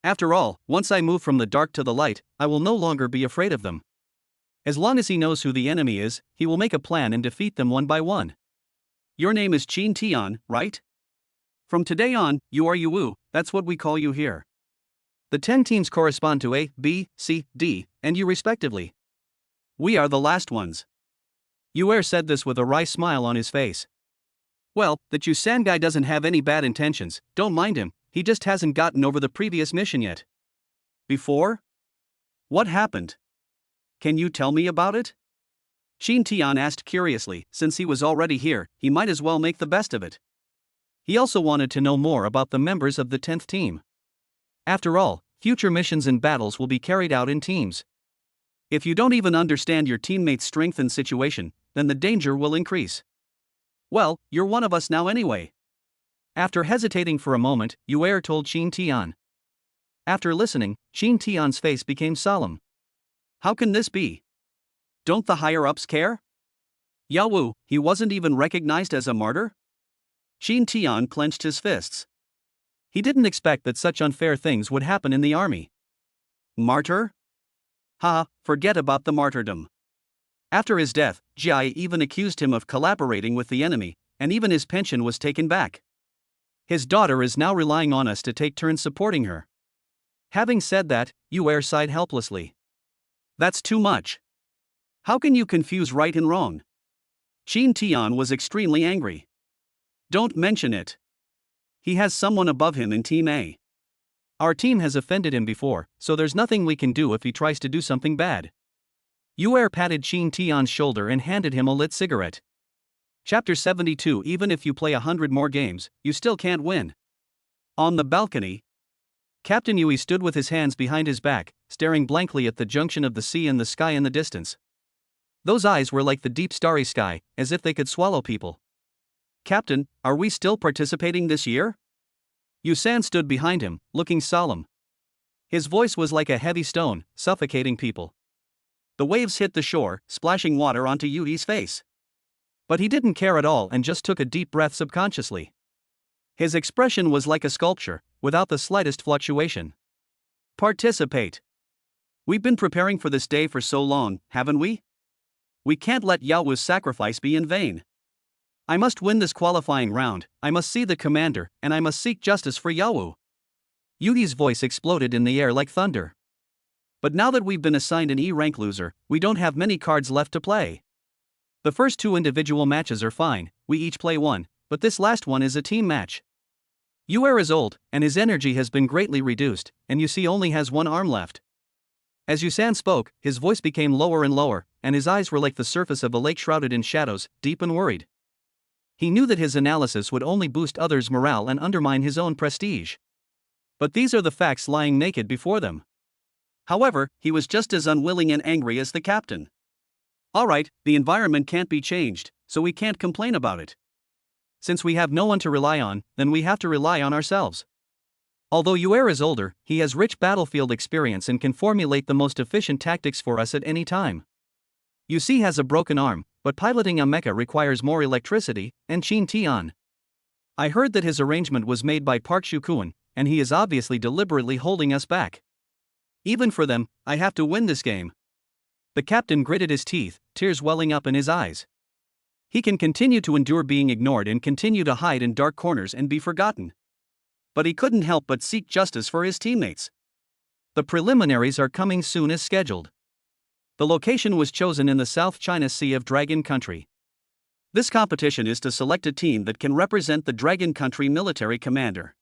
After all, once I move from the dark to the light, I will no longer be afraid of them. As long as he knows who the enemy is, he will make a plan and defeat them one by one. Your name is Chin Tian, right? From today on, you are Yu, that's what we call you here. The 10 teams correspond to A, B, C, D, and U respectively. We are the last ones. Yu said this with a wry smile on his face. Well, that Yusan guy doesn't have any bad intentions, don't mind him, he just hasn't gotten over the previous mission yet. Before? What happened? Can you tell me about it? Chin Tian asked curiously, since he was already here, he might as well make the best of it. He also wanted to know more about the members of the 10th team. After all, future missions and battles will be carried out in teams. If you don't even understand your teammates' strength and situation, then the danger will increase. Well, you're one of us now anyway. After hesitating for a moment, Yu told Chin Tian. After listening, Chin Tian's face became solemn. How can this be? Don't the higher-ups care? Yawu, he wasn't even recognized as a martyr? Chin Tian clenched his fists. He didn't expect that such unfair things would happen in the army. Martyr? Ha, forget about the martyrdom. After his death, Jia even accused him of collaborating with the enemy, and even his pension was taken back. His daughter is now relying on us to take turns supporting her. Having said that, Yu sighed helplessly. That's too much. How can you confuse right and wrong? Qin Tian was extremely angry. Don't mention it. He has someone above him in Team A. Our team has offended him before, so there's nothing we can do if he tries to do something bad. Yuer patted Qin Tian's shoulder and handed him a lit cigarette. Chapter 72. Even if you play 100 more games, you still can't win. On the balcony, Captain Yui stood with his hands behind his back, staring blankly at the junction of the sea and the sky in the distance. Those eyes were like the deep starry sky, as if they could swallow people. Captain, are we still participating this year? Yusan stood behind him, looking solemn. His voice was like a heavy stone, suffocating people. The waves hit the shore, splashing water onto Yui's face. But he didn't care at all and just took a deep breath subconsciously. His expression was like a sculpture, without the slightest fluctuation. Participate. We've been preparing for this day for so long, haven't we? We can't let Yao's sacrifice be in vain. I must win this qualifying round, I must see the commander, and I must seek justice for Yao. Yui's voice exploded in the air like thunder. But now that we've been assigned an E-rank loser, we don't have many cards left to play. The first 2 individual matches are fine, we each play one, but this last one is a team match. Yuer is old, and his energy has been greatly reduced, and Yusi only has 1 arm left. As Yusan spoke, his voice became lower and lower, and his eyes were like the surface of a lake shrouded in shadows, deep and worried. He knew that his analysis would only boost others' morale and undermine his own prestige. But these are the facts lying naked before them. However, he was just as unwilling and angry as the captain. Alright, the environment can't be changed, so we can't complain about it. Since we have no one to rely on, then we have to rely on ourselves. Although Yuer is older, he has rich battlefield experience and can formulate the most efficient tactics for us at any time. Yusi has a broken arm, but piloting a mecha requires more electricity, and Qin Tian. I heard that his arrangement was made by part.Reward, and he is obviously deliberately holding us back. Even for them, I have to win this game. The captain gritted his teeth, tears welling up in his eyes. He can continue to endure being ignored and continue to hide in dark corners and be forgotten. But he couldn't help but seek justice for his teammates. The preliminaries are coming soon as scheduled. The location was chosen in the South China Sea of Dragon Country. This competition is to select a team that can represent the Dragon Country military commander.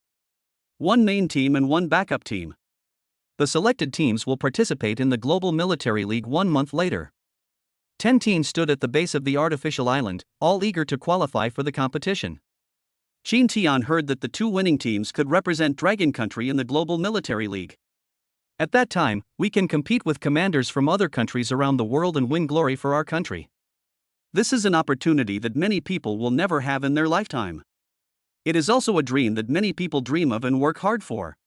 1 main team and 1 backup team. The selected teams will participate in the Global Military League 1 month later. 10 teams stood at the base of the artificial island, all eager to qualify for the competition. Qin Tian heard that the 2 winning teams could represent Dragon Country in the Global Military League. At that time, we can compete with commanders from other countries around the world and win glory for our country. This is an opportunity that many people will never have in their lifetime. It is also a dream that many people dream of and work hard for.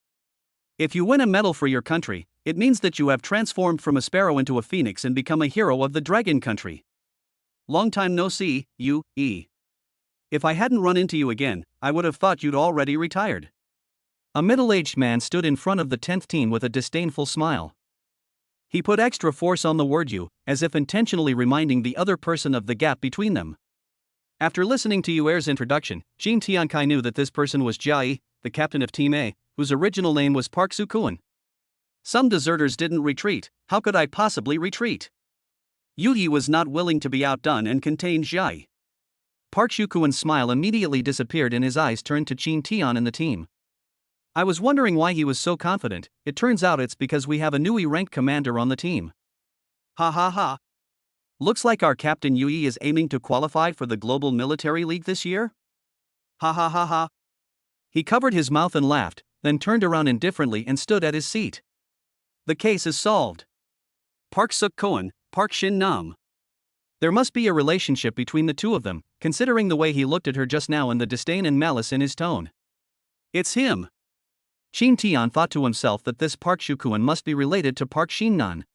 If you win a medal for your country, it means that you have transformed from a sparrow into a phoenix and become a hero of the Dragon Country. Long time no see, Yu-E. If I hadn't run into you again, I would have thought you'd already retired. A middle-aged man stood in front of the 10th team with a disdainful smile. He put extra force on the word you, as if intentionally reminding the other person of the gap between them. After listening to Yuer's introduction, Qin Tiankai knew that this person was Jia, the captain of Team A, whose original name was part.Reward. Some deserters didn't retreat, how could I possibly retreat? Yu was not willing to be outdone and contained Jia. part.Reward's smile immediately disappeared and his eyes turned to Qin Tian and the team. I was wondering why he was so confident. It turns out it's because we have a new E-ranked commander on the team. Ha ha ha. Looks like our captain Yui is aiming to qualify for the Global Military League this year? Ha ha ha ha. He covered his mouth and laughed, then turned around indifferently and stood at his seat. The case is solved. Park Suk-koan, Park Shin-nam. There must be a relationship between the two of them, considering the way he looked at her just now and the disdain and malice in his tone. It's him. Qin Tian thought to himself that this part.Reward must be related to Park Shin-nan.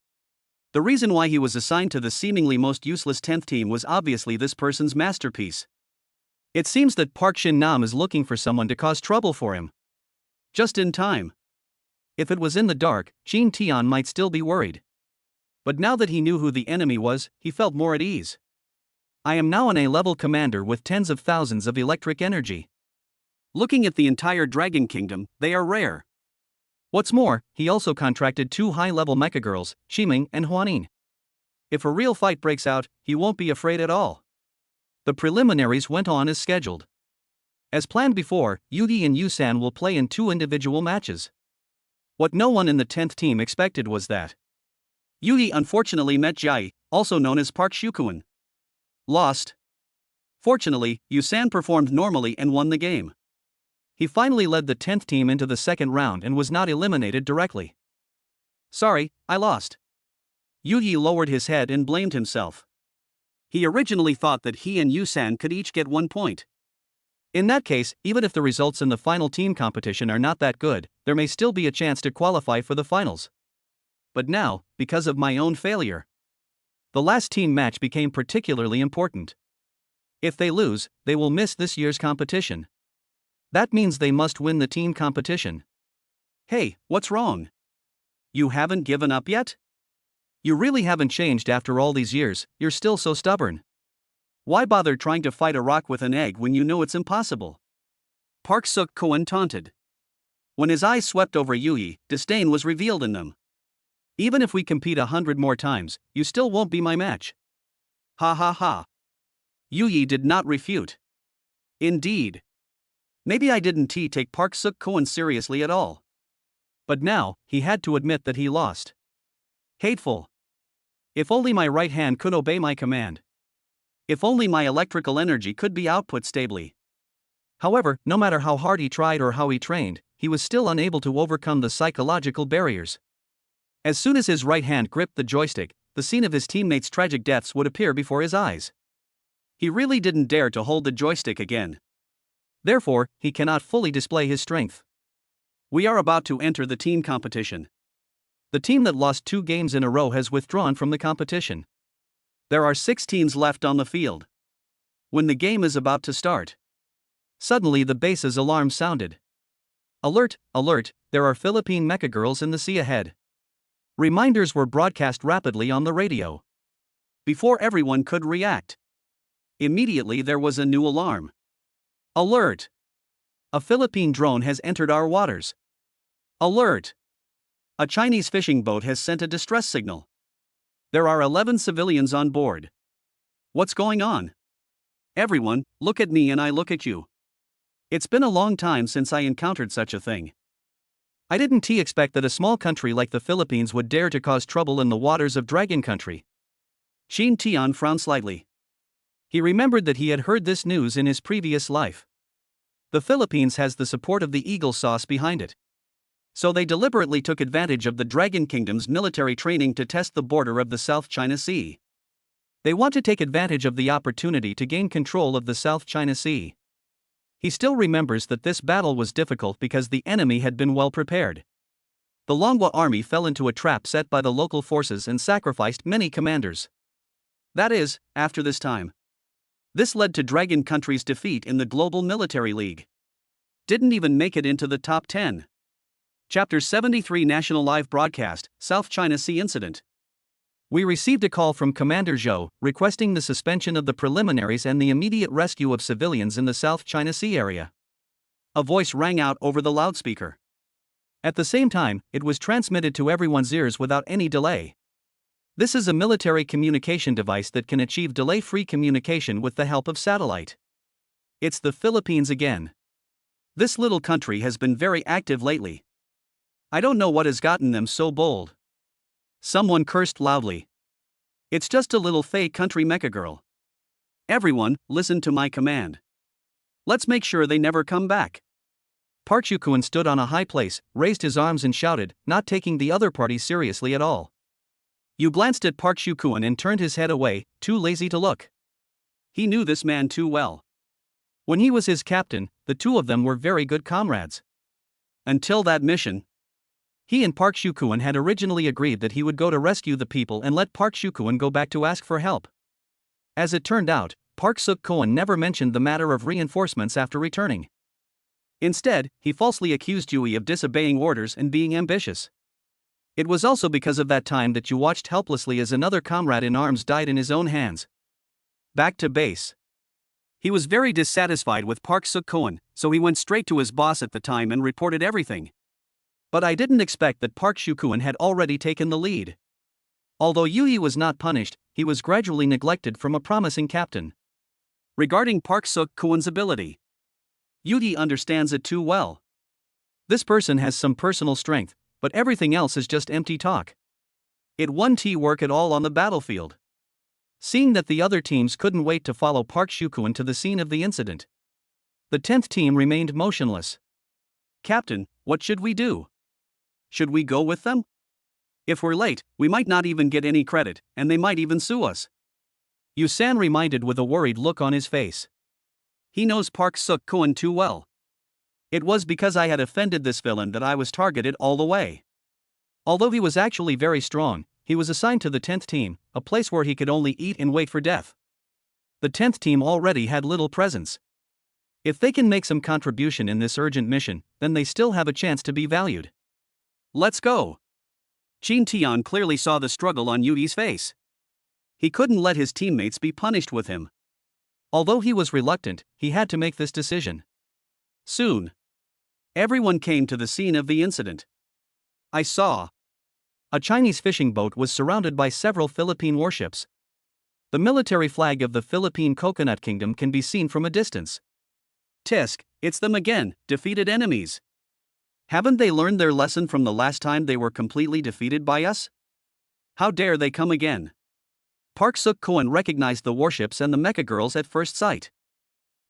The reason why he was assigned to the seemingly most useless 10th team was obviously this person's masterpiece. It seems that Park Shin-nam is looking for someone to cause trouble for him. Just in time. If it was in the dark, Qin Tian might still be worried. But now that he knew who the enemy was, he felt more at ease. I am now an A-level commander with tens of thousands of electric energy. Looking at the entire Dragon Kingdom, they are rare. What's more, he also contracted 2 high-level Mecha Girls, Shiming and Huanin. if a real fight breaks out, he won't be afraid at all. The preliminaries went on as scheduled. As planned before, Yugi and Yusan will play in 2 individual matches. What no one in the 10th team expected was that Yugi unfortunately met Jai, also known as Park Shukuan. Lost. Fortunately, Yusan performed normally and won the game. He finally led the 10th team into the second round and was not eliminated directly. Sorry, I lost. Yugi lowered his head and blamed himself. He originally thought that he and Yusan could each get 1 point. In that case, even if the results in the final team competition are not that good, there may still be a chance to qualify for the finals. But now, because of my own failure, the last team match became particularly important. If they lose, they will miss this year's competition. That means they must win the team competition. Hey, what's wrong? You haven't given up yet? You really haven't changed after all these years, you're still so stubborn. Why bother trying to fight a rock with an egg when you know it's impossible? Park Suk-Koan taunted. When his eyes swept over Yugi, disdain was revealed in them. Even if we compete 100 more times, you still won't be my match. Ha ha ha. Yugi did not refute. Indeed. Maybe I didn't take Park Suk-Koan seriously at all. But now, he had to admit that he lost. Hateful. If only my right hand could obey my command. If only my electrical energy could be output stably. However, no matter how hard he tried or how he trained, he was still unable to overcome the psychological barriers. As soon as his right hand gripped the joystick, the scene of his teammates' tragic deaths would appear before his eyes. He really didn't dare to hold the joystick again. Therefore, he cannot fully display his strength. We are about to enter the team competition. The team that lost 2 games in a row has withdrawn from the competition. There are 6 teams left on the field. When the game is about to start, suddenly the base's alarm sounded. Alert, alert, there are Philippine Mecha Girls in the sea ahead. Reminders were broadcast rapidly on the radio. Before everyone could react, immediately there was a new alarm. Alert! A Philippine drone has entered our waters. Alert! A Chinese fishing boat has sent a distress signal. There are 11 civilians on board. What's going on? Everyone, look at me and I look at you. It's been a long time since I encountered such a thing. I didn't expect that a small country like the Philippines would dare to cause trouble in the waters of Dragon Country. Shin Tian frowned slightly. He remembered that he had heard this news in his previous life. The Philippines has the support of the Eagle Sauce behind it. So they deliberately took advantage of the Dragon Kingdom's military training to test the border of the South China Sea. They want to take advantage of the opportunity to gain control of the South China Sea. He still remembers that this battle was difficult because the enemy had been well prepared. The Longhua army fell into a trap set by the local forces and sacrificed many commanders. That is, after this time. This led to Dragon Country's defeat in the Global Military League. Didn't even make it into the top 10. Chapter 73 National Live Broadcast, South China Sea Incident. We received a call from Commander Zhou, requesting the suspension of the preliminaries and the immediate rescue of civilians in the South China Sea area. A voice rang out over the loudspeaker. At the same time, it was transmitted to everyone's ears without any delay. This is a military communication device that can achieve delay-free communication with the help of satellite. It's the Philippines again. This little country has been very active lately. I don't know what has gotten them so bold. Someone cursed loudly. It's just a little fake country mecha girl. Everyone, listen to my command. Let's make sure they never come back. Park Shukuan stood on a high place, raised his arms and shouted, not taking the other party seriously at all. You glanced at Park Shukuan and turned his head away, too lazy to look. He knew this man too well. When he was his captain, the two of them were very good comrades. Until that mission. He and Park Shukuan had originally agreed that he would go to rescue the people and let Park Shukuan go back to ask for help. As it turned out, Park Suk-Koan never mentioned the matter of reinforcements after returning. Instead, he falsely accused Yui of disobeying orders and being ambitious. It was also because of that time that you watched helplessly as another comrade in arms died in his own hands. Back to base. He was very dissatisfied with Park Suk-Koan, so he went straight to his boss at the time and reported everything. But I didn't expect that Park Shukuan had already taken the lead. Although Yu was not punished, he was gradually neglected from a promising captain. Regarding Park Suk-kwon's ability, Yu understands it too well. This person has some personal strength, but everything else is just empty talk. It won teamwork at all on the battlefield. Seeing that the other teams couldn't wait to follow Park Suk-kwon to the scene of the incident, the 10th team remained motionless. Captain, what should we do? Should we go with them? If we're late, we might not even get any credit, and they might even sue us. Yusan reminded with a worried look on his face. He knows Park Suk-kwon too well. It was because I had offended this villain that I was targeted all the way. Although he was actually very strong, he was assigned to the 10th team, a place where he could only eat and wait for death. The 10th team already had little presence. If they can make some contribution in this urgent mission, then they still have a chance to be valued. Let's go. Jin Tian clearly saw the struggle on Yudi's face. He couldn't let his teammates be punished with him. Although he was reluctant, he had to make this decision. Soon, everyone came to the scene of the incident. I saw. A Chinese fishing boat was surrounded by several Philippine warships. The military flag of the Philippine Coconut Kingdom can be seen from a distance. Tisk, it's them again, defeated enemies. Haven't they learned their lesson from the last time they were completely defeated by us? How dare they come again? Park Suk-kwon recognized the warships and the Mecha Girls at first sight.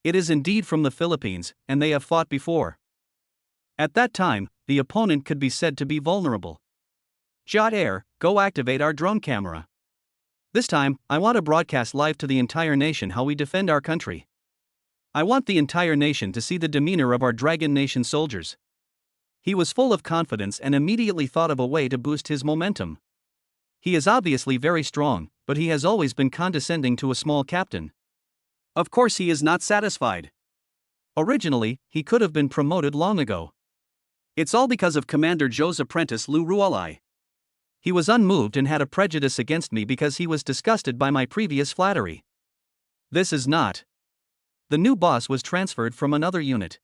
It is indeed from the Philippines, and they have fought before. At that time, the opponent could be said to be vulnerable. Jot Air, go activate our drone camera. This time, I want to broadcast live to the entire nation how we defend our country. I want the entire nation to see the demeanor of our Dragon Nation soldiers. He was full of confidence and immediately thought of a way to boost his momentum. He is obviously very strong, but he has always been condescending to a small captain. Of course he is not satisfied. Originally, he could have been promoted long ago. It's all because of Commander Zhou's apprentice Lu Ruolai. He was unmoved and had a prejudice against me because he was disgusted by my previous flattery. This is not. The new boss was transferred from another unit.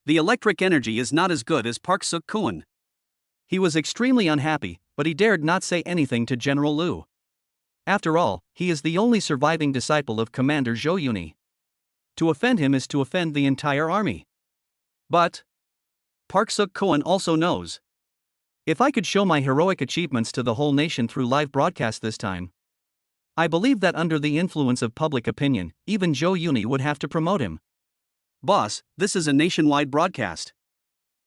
The electric energy is not as good as Park Suk-kwon. He was extremely unhappy, but he dared not say anything to General Lu. After all, he is the only surviving disciple of Commander Zhou Yuni. To offend him is to offend the entire army. But Park Suk-kwon also knows. If I could show my heroic achievements to the whole nation through live broadcast this time, I believe that under the influence of public opinion, even Zhou Yuni would have to promote him. Boss, this is a nationwide broadcast.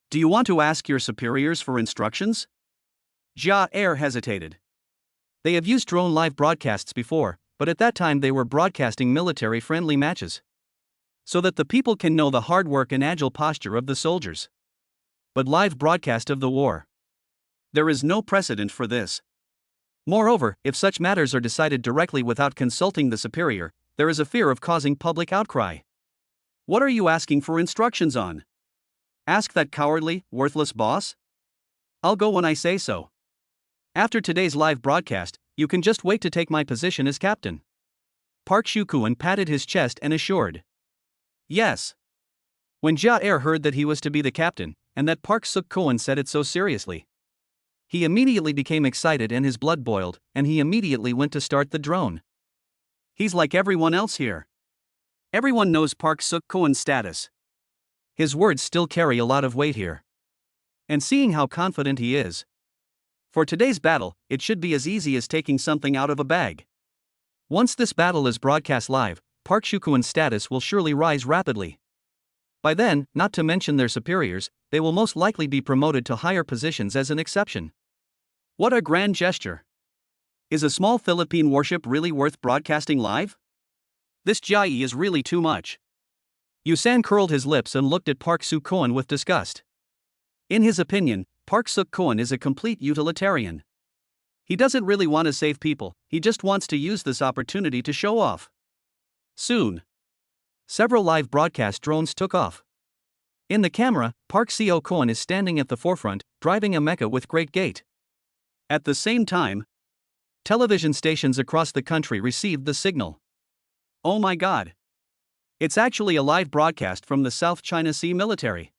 Do you want to ask your superiors for instructions? Jia Air hesitated. They have used drone live broadcasts before, but at that time they were broadcasting military-friendly matches, so that the people can know the hard work and agile posture of the soldiers. But live broadcast of the war, there is no precedent for this. Moreover, if such matters are decided directly without consulting the superior, there is a fear of causing public outcry. What are you asking for instructions on? Ask that cowardly, worthless boss? I'll go when I say so. After today's live broadcast, you can just wait to take my position as captain. Park Suk-kwon patted his chest and assured. Yes. When Jia Air heard that he was to be the captain, and that Park Suk-kwon said it so seriously, he immediately became excited and his blood boiled, and he immediately went to start the drone. He's like everyone else here. Everyone knows Park Suk-kwon's status. His words still carry a lot of weight here. And seeing how confident he is, for today's battle, it should be as easy as taking something out of a bag. Once this battle is broadcast live, Park Suk-kwon's status will surely rise rapidly. By then, not to mention their superiors, they will most likely be promoted to higher positions as an exception. What a grand gesture! Is a small Philippine warship really worth broadcasting live? This Jai is really too much. Yusan curled his lips and looked at Park Suk-kwon with disgust. In his opinion, Park Suk-kwon is a complete utilitarian. He doesn't really want to save people, he just wants to use this opportunity to show off. Soon, several live broadcast drones took off. In the camera, Park Suk-kwon is standing at the forefront, driving a mecha with great gait. At the same time, television stations across the country received the signal. Oh my god! It's actually a live broadcast from the South China Sea military.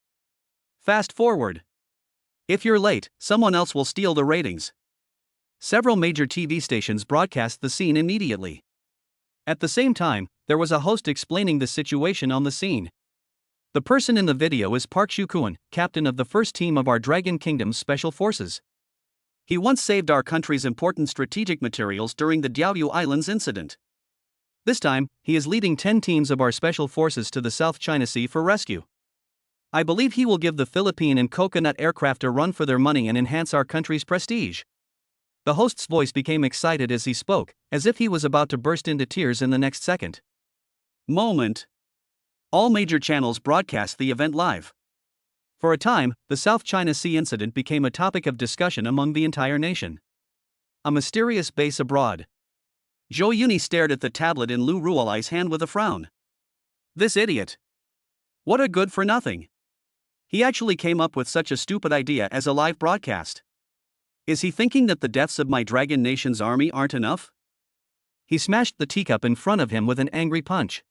Fast forward. If you're late, someone else will steal the ratings. Several major TV stations broadcast the scene immediately. At the same time, there was a host explaining the situation on the scene. The person in the video is Park Shu-kwon, captain of the first team of our Dragon Kingdom's special forces. He once saved our country's important strategic materials during the Diaoyu Islands incident. This time, he is leading 10 teams of our special forces to the South China Sea for rescue. I believe he will give the Philippine and coconut aircraft a run for their money and enhance our country's prestige. The host's voice became excited as he spoke, as if he was about to burst into tears in the next second. Moment. All major channels broadcast the event live. For a time, the South China Sea incident became a topic of discussion among the entire nation. A mysterious base abroad. Zhou Yuni stared at the tablet in Lu Ruolai's hand with a frown. This idiot. What a good for nothing. He actually came up with such a stupid idea as a live broadcast. Is he thinking that the deaths of my Dragon Nation's army aren't enough? He smashed the teacup in front of him with an angry punch.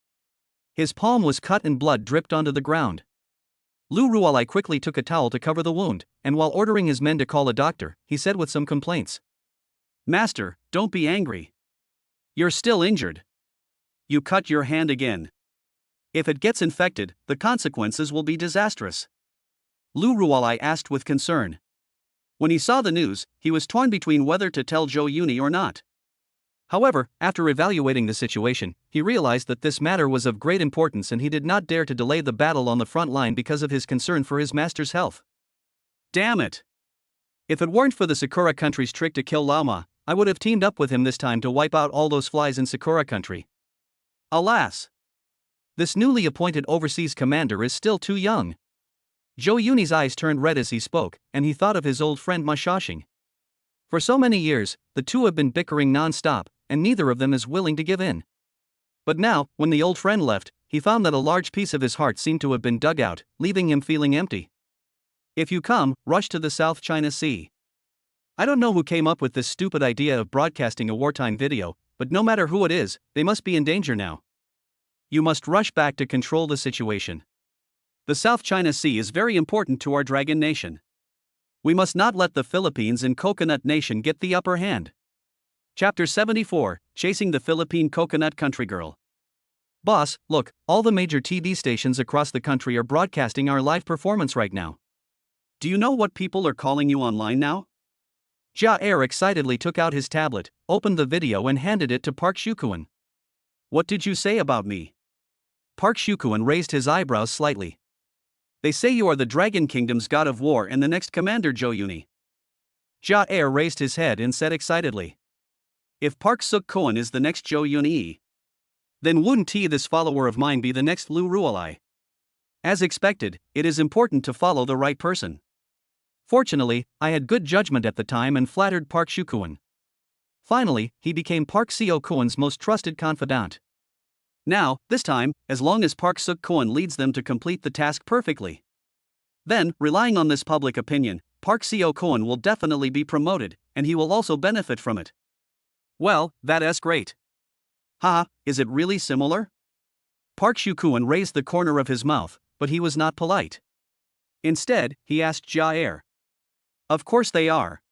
His palm was cut and blood dripped onto the ground. Lu Ruolai quickly took a towel to cover the wound, and while ordering his men to call a doctor, he said with some complaints. Master, don't be angry. You're still injured. You cut your hand again. If it gets infected, the consequences will be disastrous. Lu Ruolai asked with concern. When he saw the news, he was torn between whether to tell Zhou Yuni or not. However, after evaluating the situation, he realized that this matter was of great importance and he did not dare to delay the battle on the front line because of his concern for his master's health. Damn it! If it weren't for the Sakura country's trick to kill Laoma, I would have teamed up with him this time to wipe out all those flies in Sakura country. Alas! This newly appointed overseas commander is still too young. Zhou Yuni's eyes turned red as he spoke, and he thought of his old friend Ma Xiaoxing. For so many years, the two have been bickering non-stop, and neither of them is willing to give in. But now, when the old friend left, he found that a large piece of his heart seemed to have been dug out, leaving him feeling empty. If you come, rush to the South China Sea. I don't know who came up with this stupid idea of broadcasting a wartime video, but no matter who it is, they must be in danger now. You must rush back to control the situation. The South China Sea is very important to our Dragon Nation. We must not let the Philippines and Coconut Nation get the upper hand. Chapter 74, Chasing the Philippine Coconut Country Girl. Boss, look, all the major TV stations across the country are broadcasting our live performance right now. Do you know what people are calling you online now? Jia Er excitedly took out his tablet, opened the video and handed it to Park Shu-kwon. What did you say about me? Park Shu-kwon raised his eyebrows slightly. They say you are the Dragon Kingdom's god of war and the next commander, Zhou Yuni. Jia Er raised his head and said excitedly. If Park Suk-kwon is the next Zhou Yuni, then wouldn't he, this follower of mine, be the next Lu Ruolai? As expected, it is important to follow the right person. Fortunately, I had good judgment at the time and flattered Park Shu-kwon. Finally, he became Park Seo-kwon's most trusted confidant. Now, this time, as long as Park Suk-kwon leads them to complete the task perfectly. Then, relying on this public opinion, Park Seo-kwon will definitely be promoted, and he will also benefit from it. Well, that is great. Haha, is it really similar? Park Shu-kwon raised the corner of his mouth, but he was not polite. Instead, he asked Jia Er. Of course they are.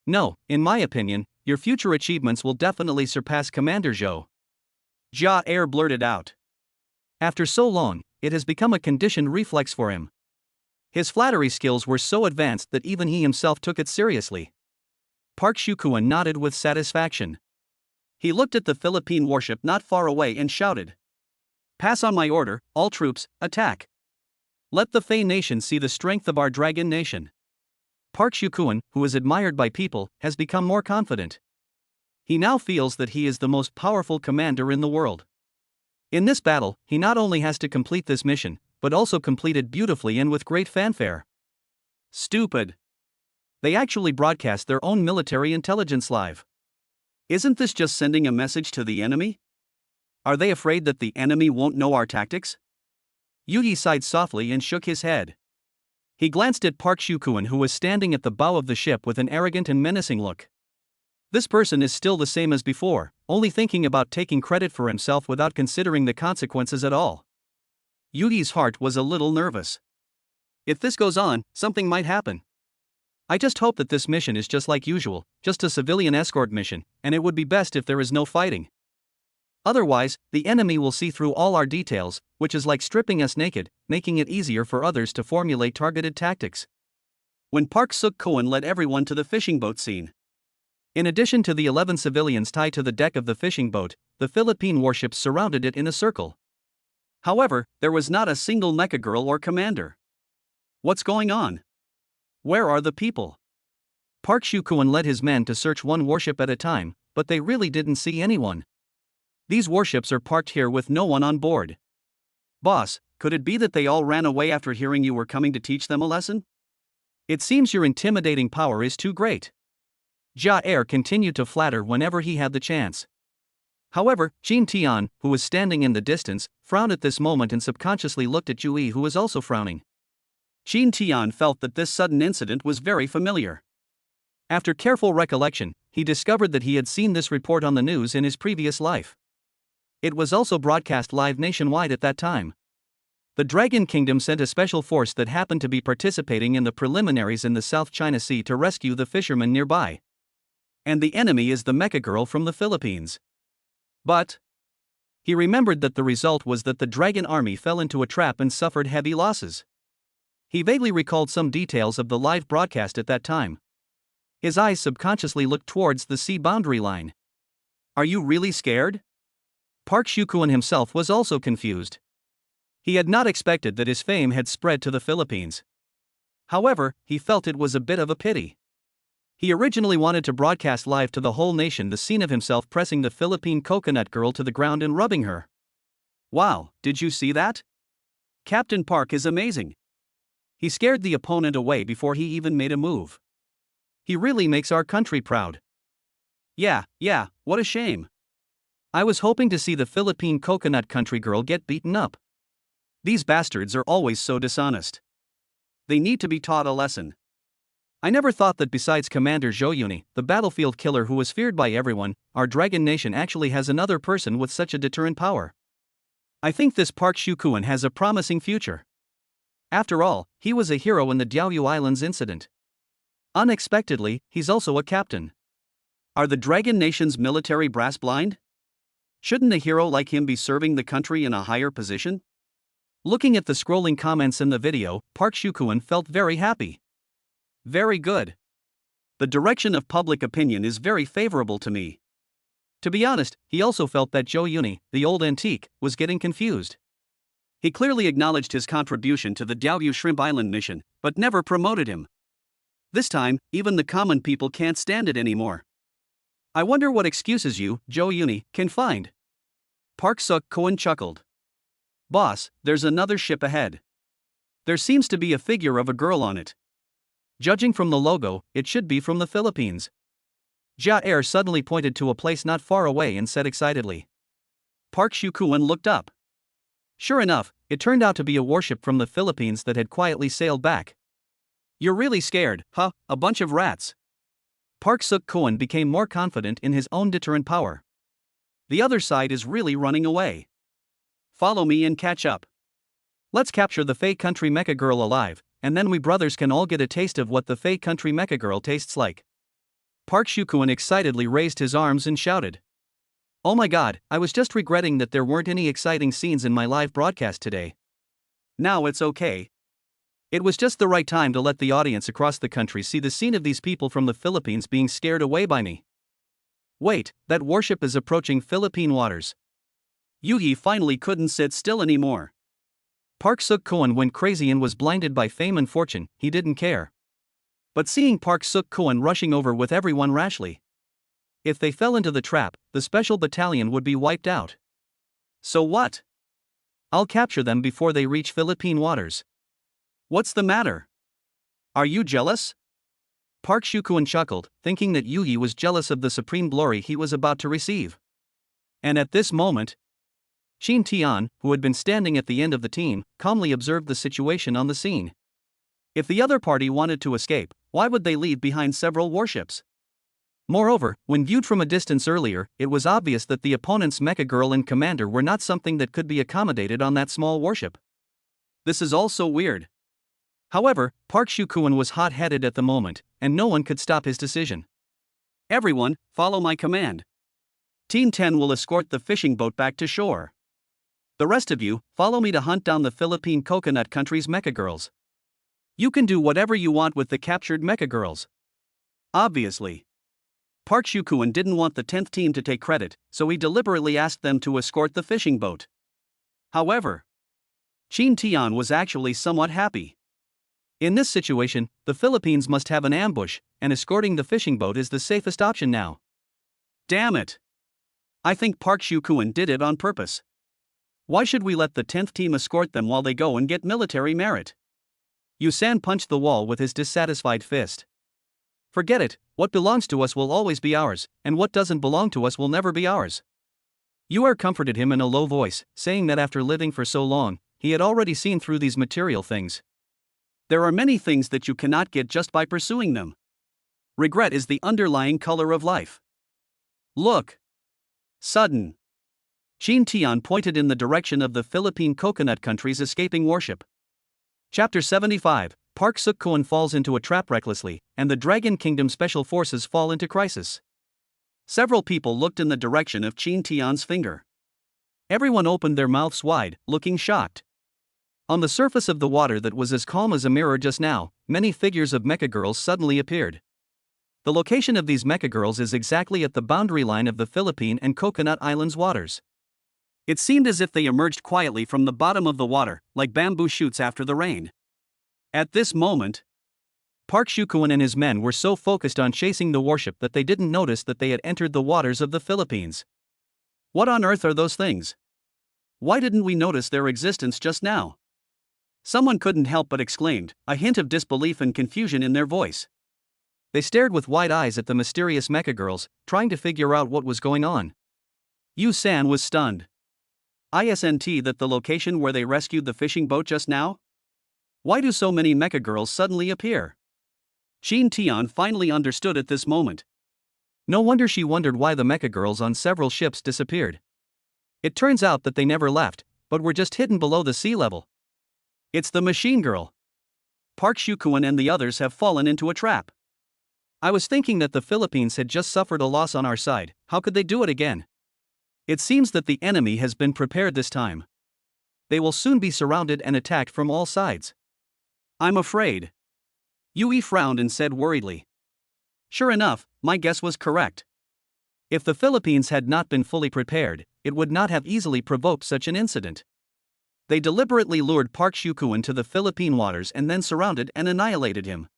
No, in my opinion, your future achievements will definitely surpass Commander Zhou. Jia Er blurted out. After so long, it has become a conditioned reflex for him. His flattery skills were so advanced that even he himself took it seriously. Park Shu-kwon nodded with satisfaction. He looked at the Philippine warship not far away and shouted. Pass on my order, all troops, attack. Let the Fey Nation see the strength of our Dragon Nation. Park Shu-kwon, who is admired by people, has become more confident. He now feels that he is the most powerful commander in the world. In this battle, he not only has to complete this mission, but also complete it beautifully and with great fanfare. Stupid. They actually broadcast their own military intelligence live. Isn't this just sending a message to the enemy? Are they afraid that the enemy won't know our tactics? Yugi sighed softly and shook his head. He glanced at Park Shu-kwon, who was standing at the bow of the ship with an arrogant and menacing look. This person is still the same as before, only thinking about taking credit for himself without considering the consequences at all. Yugi's heart was a little nervous. If this goes on, something might happen. I just hope that this mission is just like usual, just a civilian escort mission, and it would be best if there is no fighting. Otherwise, the enemy will see through all our details, which is like stripping us naked, making it easier for others to formulate targeted tactics. When Park Suk-Koen led everyone to the fishing boat scene. In addition to the 11 civilians tied to the deck of the fishing boat, the Philippine warships surrounded it in a circle. However, there was not a single Mecha Girl or commander. What's going on? Where are the people? Park Suk-Koen led his men to search one warship at a time, but they really didn't see anyone. These warships are parked here with no one on board. Boss, could it be that they all ran away after hearing you were coming to teach them a lesson? It seems your intimidating power is too great. Ja-Er continued to flatter whenever he had the chance. However, Jin Tian, who was standing in the distance, frowned at this moment and subconsciously looked at Jui, who was also frowning. Jin Tian felt that this sudden incident was very familiar. After careful recollection, he discovered that he had seen this report on the news in his previous life. It was also broadcast live nationwide at that time. The Dragon Kingdom sent a special force that happened to be participating in the preliminaries in the South China Sea to rescue the fishermen nearby. And the enemy is the Mecha Girl from the Philippines. But he remembered that the result was that the Dragon Army fell into a trap and suffered heavy losses. He vaguely recalled some details of the live broadcast at that time. His eyes subconsciously looked towards the sea boundary line. Are you really scared? Park Suk-Koen himself was also confused. He had not expected that his fame had spread to the Philippines. However, he felt it was a bit of a pity. He originally wanted to broadcast live to the whole nation the scene of himself pressing the Philippine coconut girl to the ground and rubbing her. Wow, did you see that? Captain Park is amazing. He scared the opponent away before he even made a move. He really makes our country proud. Yeah, what a shame. I was hoping to see the Philippine coconut country girl get beaten up. These bastards are always so dishonest. They need to be taught a lesson. I never thought that besides Commander Zhou Yuni, the battlefield killer who was feared by everyone, our Dragon Nation actually has another person with such a deterrent power. I think this Park Suk-Koen has a promising future. After all, he was a hero in the Diaoyu Islands incident. Unexpectedly, he's also a captain. Are the Dragon Nation's military brass blind? Shouldn't a hero like him be serving the country in a higher position? Looking at the scrolling comments in the video, Park Suk-Koen felt very happy. Very good. The direction of public opinion is very favorable to me. To be honest, he also felt that Zhou Yuni, the old antique, was getting confused. He clearly acknowledged his contribution to the Diaoyu Shrimp Island mission, but never promoted him. This time, even the common people can't stand it anymore. I wonder what excuses you, Zhou Yuni, can find. Park Suk-Koen chuckled. Boss, there's another ship ahead. There seems to be a figure of a girl on it. Judging from the logo, it should be from the Philippines. Ja-Er suddenly pointed to a place not far away and said excitedly. Park Suk-Koen looked up. Sure enough, it turned out to be a warship from the Philippines that had quietly sailed back. You're really scared, huh? A bunch of rats. Park Suk-Koen became more confident in his own deterrent power. The other side is really running away. Follow me and catch up. Let's capture the Fey Country Mecha Girl alive, and then we brothers can all get a taste of what the Fey Country Mecha Girl tastes like. Park Suk-Koen excitedly raised his arms and shouted. Oh my god, I was just regretting that there weren't any exciting scenes in my live broadcast today. Now it's okay. It was just the right time to let the audience across the country see the scene of these people from the Philippines being scared away by me. Wait, that warship is approaching Philippine waters. Yuhi finally couldn't sit still anymore. Park Suk-Koen went crazy and was blinded by fame and fortune, he didn't care. But seeing Park Suk-Koen rushing over with everyone rashly. If they fell into the trap, the special battalion would be wiped out. So what? I'll capture them before they reach Philippine waters. What's the matter? Are you jealous? Park Suk-Koen chuckled, thinking that Yuhi was jealous of the supreme glory he was about to receive. And at this moment, Jin Tian, who had been standing at the end of the team, calmly observed the situation on the scene. If the other party wanted to escape, why would they leave behind several warships? Moreover, when viewed from a distance earlier, it was obvious that the opponent's Mecha Girl and commander were not something that could be accommodated on that small warship. This is all so weird. However, Park Shu-kuan was hot-headed at the moment, and no one could stop his decision. Everyone, follow my command. Team 10 will escort the fishing boat back to shore. The rest of you, follow me to hunt down the Philippine coconut country's Mecha Girls. You can do whatever you want with the captured Mecha Girls. Obviously. Park Shu-kuan didn't want the 10th team to take credit, so he deliberately asked them to escort the fishing boat. However, Chin Tian was actually somewhat happy. In this situation, the Philippines must have an ambush, and escorting the fishing boat is the safest option now. Damn it! I think Park Shu-kuan did it on purpose. Why should we let the 10th team escort them while they go and get military merit? Yu-san punched the wall with his dissatisfied fist. Forget it, what belongs to us will always be ours, and what doesn't belong to us will never be ours. Yu-er comforted him in a low voice, saying that after living for so long, he had already seen through these material things. There are many things that you cannot get just by pursuing them. Regret is the underlying color of life. Look! Sudden. Chin Tian pointed in the direction of the Philippine coconut country's escaping warship. Chapter 75, Park Suk-kuan falls into a trap recklessly, and the Dragon Kingdom Special Forces fall into crisis. Several people looked in the direction of Chin Tian's finger. Everyone opened their mouths wide, looking shocked. On the surface of the water that was as calm as a mirror just now, many figures of Mecha Girls suddenly appeared. The location of these Mecha Girls is exactly at the boundary line of the Philippine and Coconut Islands waters. It seemed as if they emerged quietly from the bottom of the water, like bamboo shoots after the rain. At this moment, Park Shu-kuan and his men were so focused on chasing the warship that they didn't notice that they had entered the waters of the Philippines. What on earth are those things? Why didn't we notice their existence just now? Someone couldn't help but exclaimed, a hint of disbelief and confusion in their voice. They stared with wide eyes at the mysterious Mecha Girls, trying to figure out what was going on. Yu-san was stunned. Isn't that the location where they rescued the fishing boat just now? Why do so many Mecha Girls suddenly appear? Chin Tian finally understood at this moment. No wonder she wondered why the Mecha Girls on several ships disappeared. It turns out that they never left, but were just hidden below the sea level. It's the machine girl. Park Shu-kuan and the others have fallen into a trap. I was thinking that the Philippines had just suffered a loss on our side, how could they do it again? It seems that the enemy has been prepared this time. They will soon be surrounded and attacked from all sides. I'm afraid. Yui frowned and said worriedly. Sure enough, my guess was correct. If the Philippines had not been fully prepared, it would not have easily provoked such an incident. They deliberately lured Park Shu-kuan to the Philippine waters and then surrounded and annihilated him.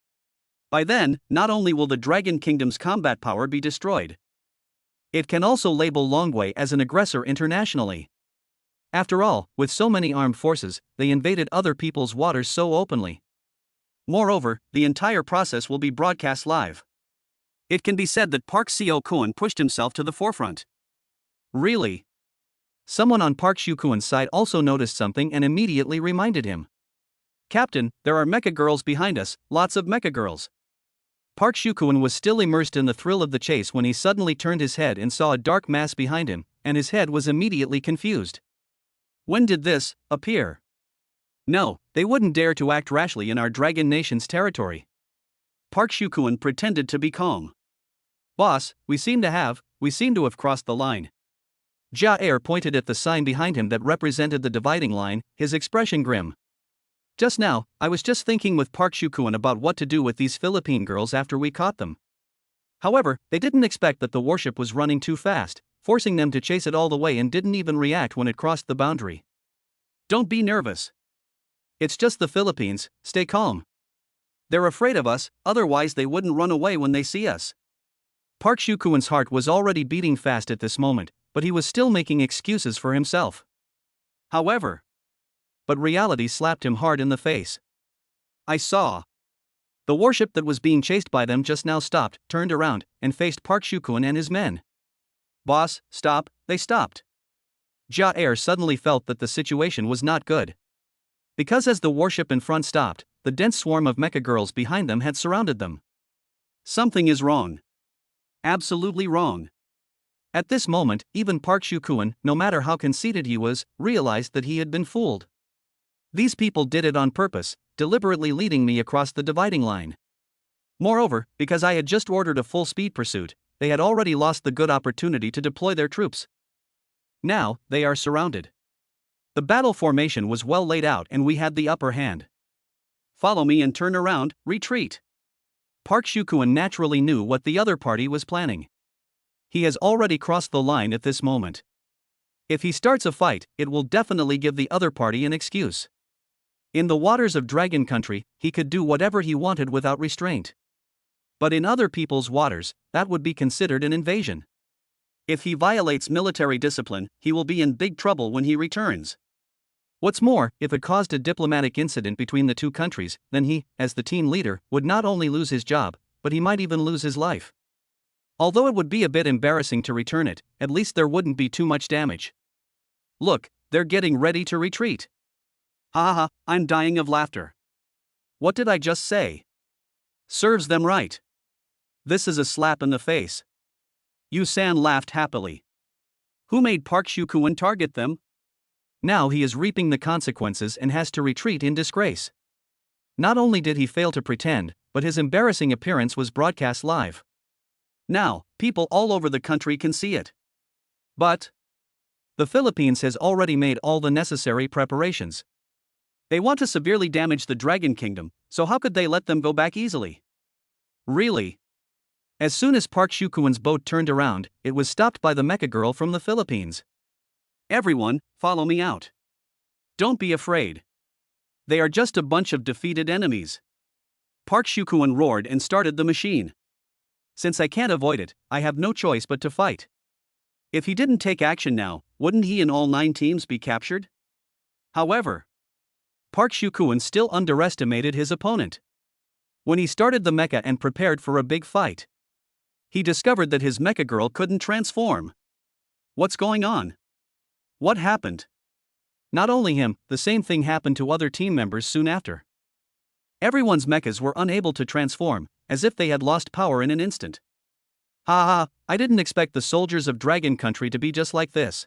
By then, not only will the Dragon Kingdom's combat power be destroyed, it can also label Longwei as an aggressor internationally. After all, with so many armed forces, they invaded other people's waters so openly. Moreover, the entire process will be broadcast live. It can be said that Park Seo-kuan pushed himself to the forefront. Really? Someone on Park Shu-kuan's side also noticed something and immediately reminded him. Captain, there are Mecha Girls behind us, lots of Mecha Girls. Park Shu-kuan was still immersed in the thrill of the chase when he suddenly turned his head and saw a dark mass behind him, and his head was immediately confused. When did this appear? No, they wouldn't dare to act rashly in our Dragon Nation's territory. Park Shu-kuan pretended to be calm. Boss, we seem to have crossed the line. Jia pointed at the sign behind him that represented the dividing line, his expression grim. Just now, I was just thinking with Park Shu-kuan about what to do with these Philippine girls after we caught them. However, they didn't expect that the warship was running too fast, forcing them to chase it all the way and didn't even react when it crossed the boundary. Don't be nervous. It's just the Philippines, stay calm. They're afraid of us, otherwise they wouldn't run away when they see us. Park Shu-kuan's heart was already beating fast at this moment, but he was still making excuses for himself. However, but reality slapped him hard in the face. I saw. The warship that was being chased by them just now stopped, turned around, and faced Park Shu-kuan and his men. Boss, stop, they stopped. Jia suddenly felt that the situation was not good. Because as the warship in front stopped, the dense swarm of Mecha Girls behind them had surrounded them. Something is wrong. Absolutely wrong. At this moment, even Park Shu-kuan, no matter how conceited he was, realized that he had been fooled. These people did it on purpose, deliberately leading me across the dividing line. Moreover, because I had just ordered a full-speed pursuit, they had already lost the good opportunity to deploy their troops. Now, they are surrounded. The battle formation was well laid out and we had the upper hand. Follow me and turn around, retreat. Park Shukuan naturally knew what the other party was planning. He has already crossed the line at this moment. If he starts a fight, it will definitely give the other party an excuse. In the waters of Dragon Country, he could do whatever he wanted without restraint. But in other people's waters, that would be considered an invasion. If he violates military discipline, he will be in big trouble when he returns. What's more, if it caused a diplomatic incident between the two countries, then he, as the team leader, would not only lose his job, but he might even lose his life. Although it would be a bit embarrassing to return it, at least there wouldn't be too much damage. Look, they're getting ready to retreat. Haha, I'm dying of laughter. What did I just say? Serves them right. This is a slap in the face. Yu San laughed happily. Who made Park Shukuan target them? Now he is reaping the consequences and has to retreat in disgrace. Not only did he fail to pretend, but his embarrassing appearance was broadcast live. Now, people all over the country can see it. But the Philippines has already made all the necessary preparations. They want to severely damage the Dragon Kingdom, so how could they let them go back easily? Really? As soon as Park Shukuan's boat turned around, it was stopped by the Mecha Girl from the Philippines. Everyone, follow me out. Don't be afraid. They are just a bunch of defeated enemies. Park Shukuan roared and started the machine. Since I can't avoid it, I have no choice but to fight. If he didn't take action now, wouldn't he and all 9 teams be captured? However, Park Shukuan still underestimated his opponent. When he started the mecha and prepared for a big fight, he discovered that his Mecha Girl couldn't transform. What's going on? What happened? Not only him, the same thing happened to other team members soon after. Everyone's mechas were unable to transform, as if they had lost power in an instant. Haha, I didn't expect the soldiers of Dragon Country to be just like this.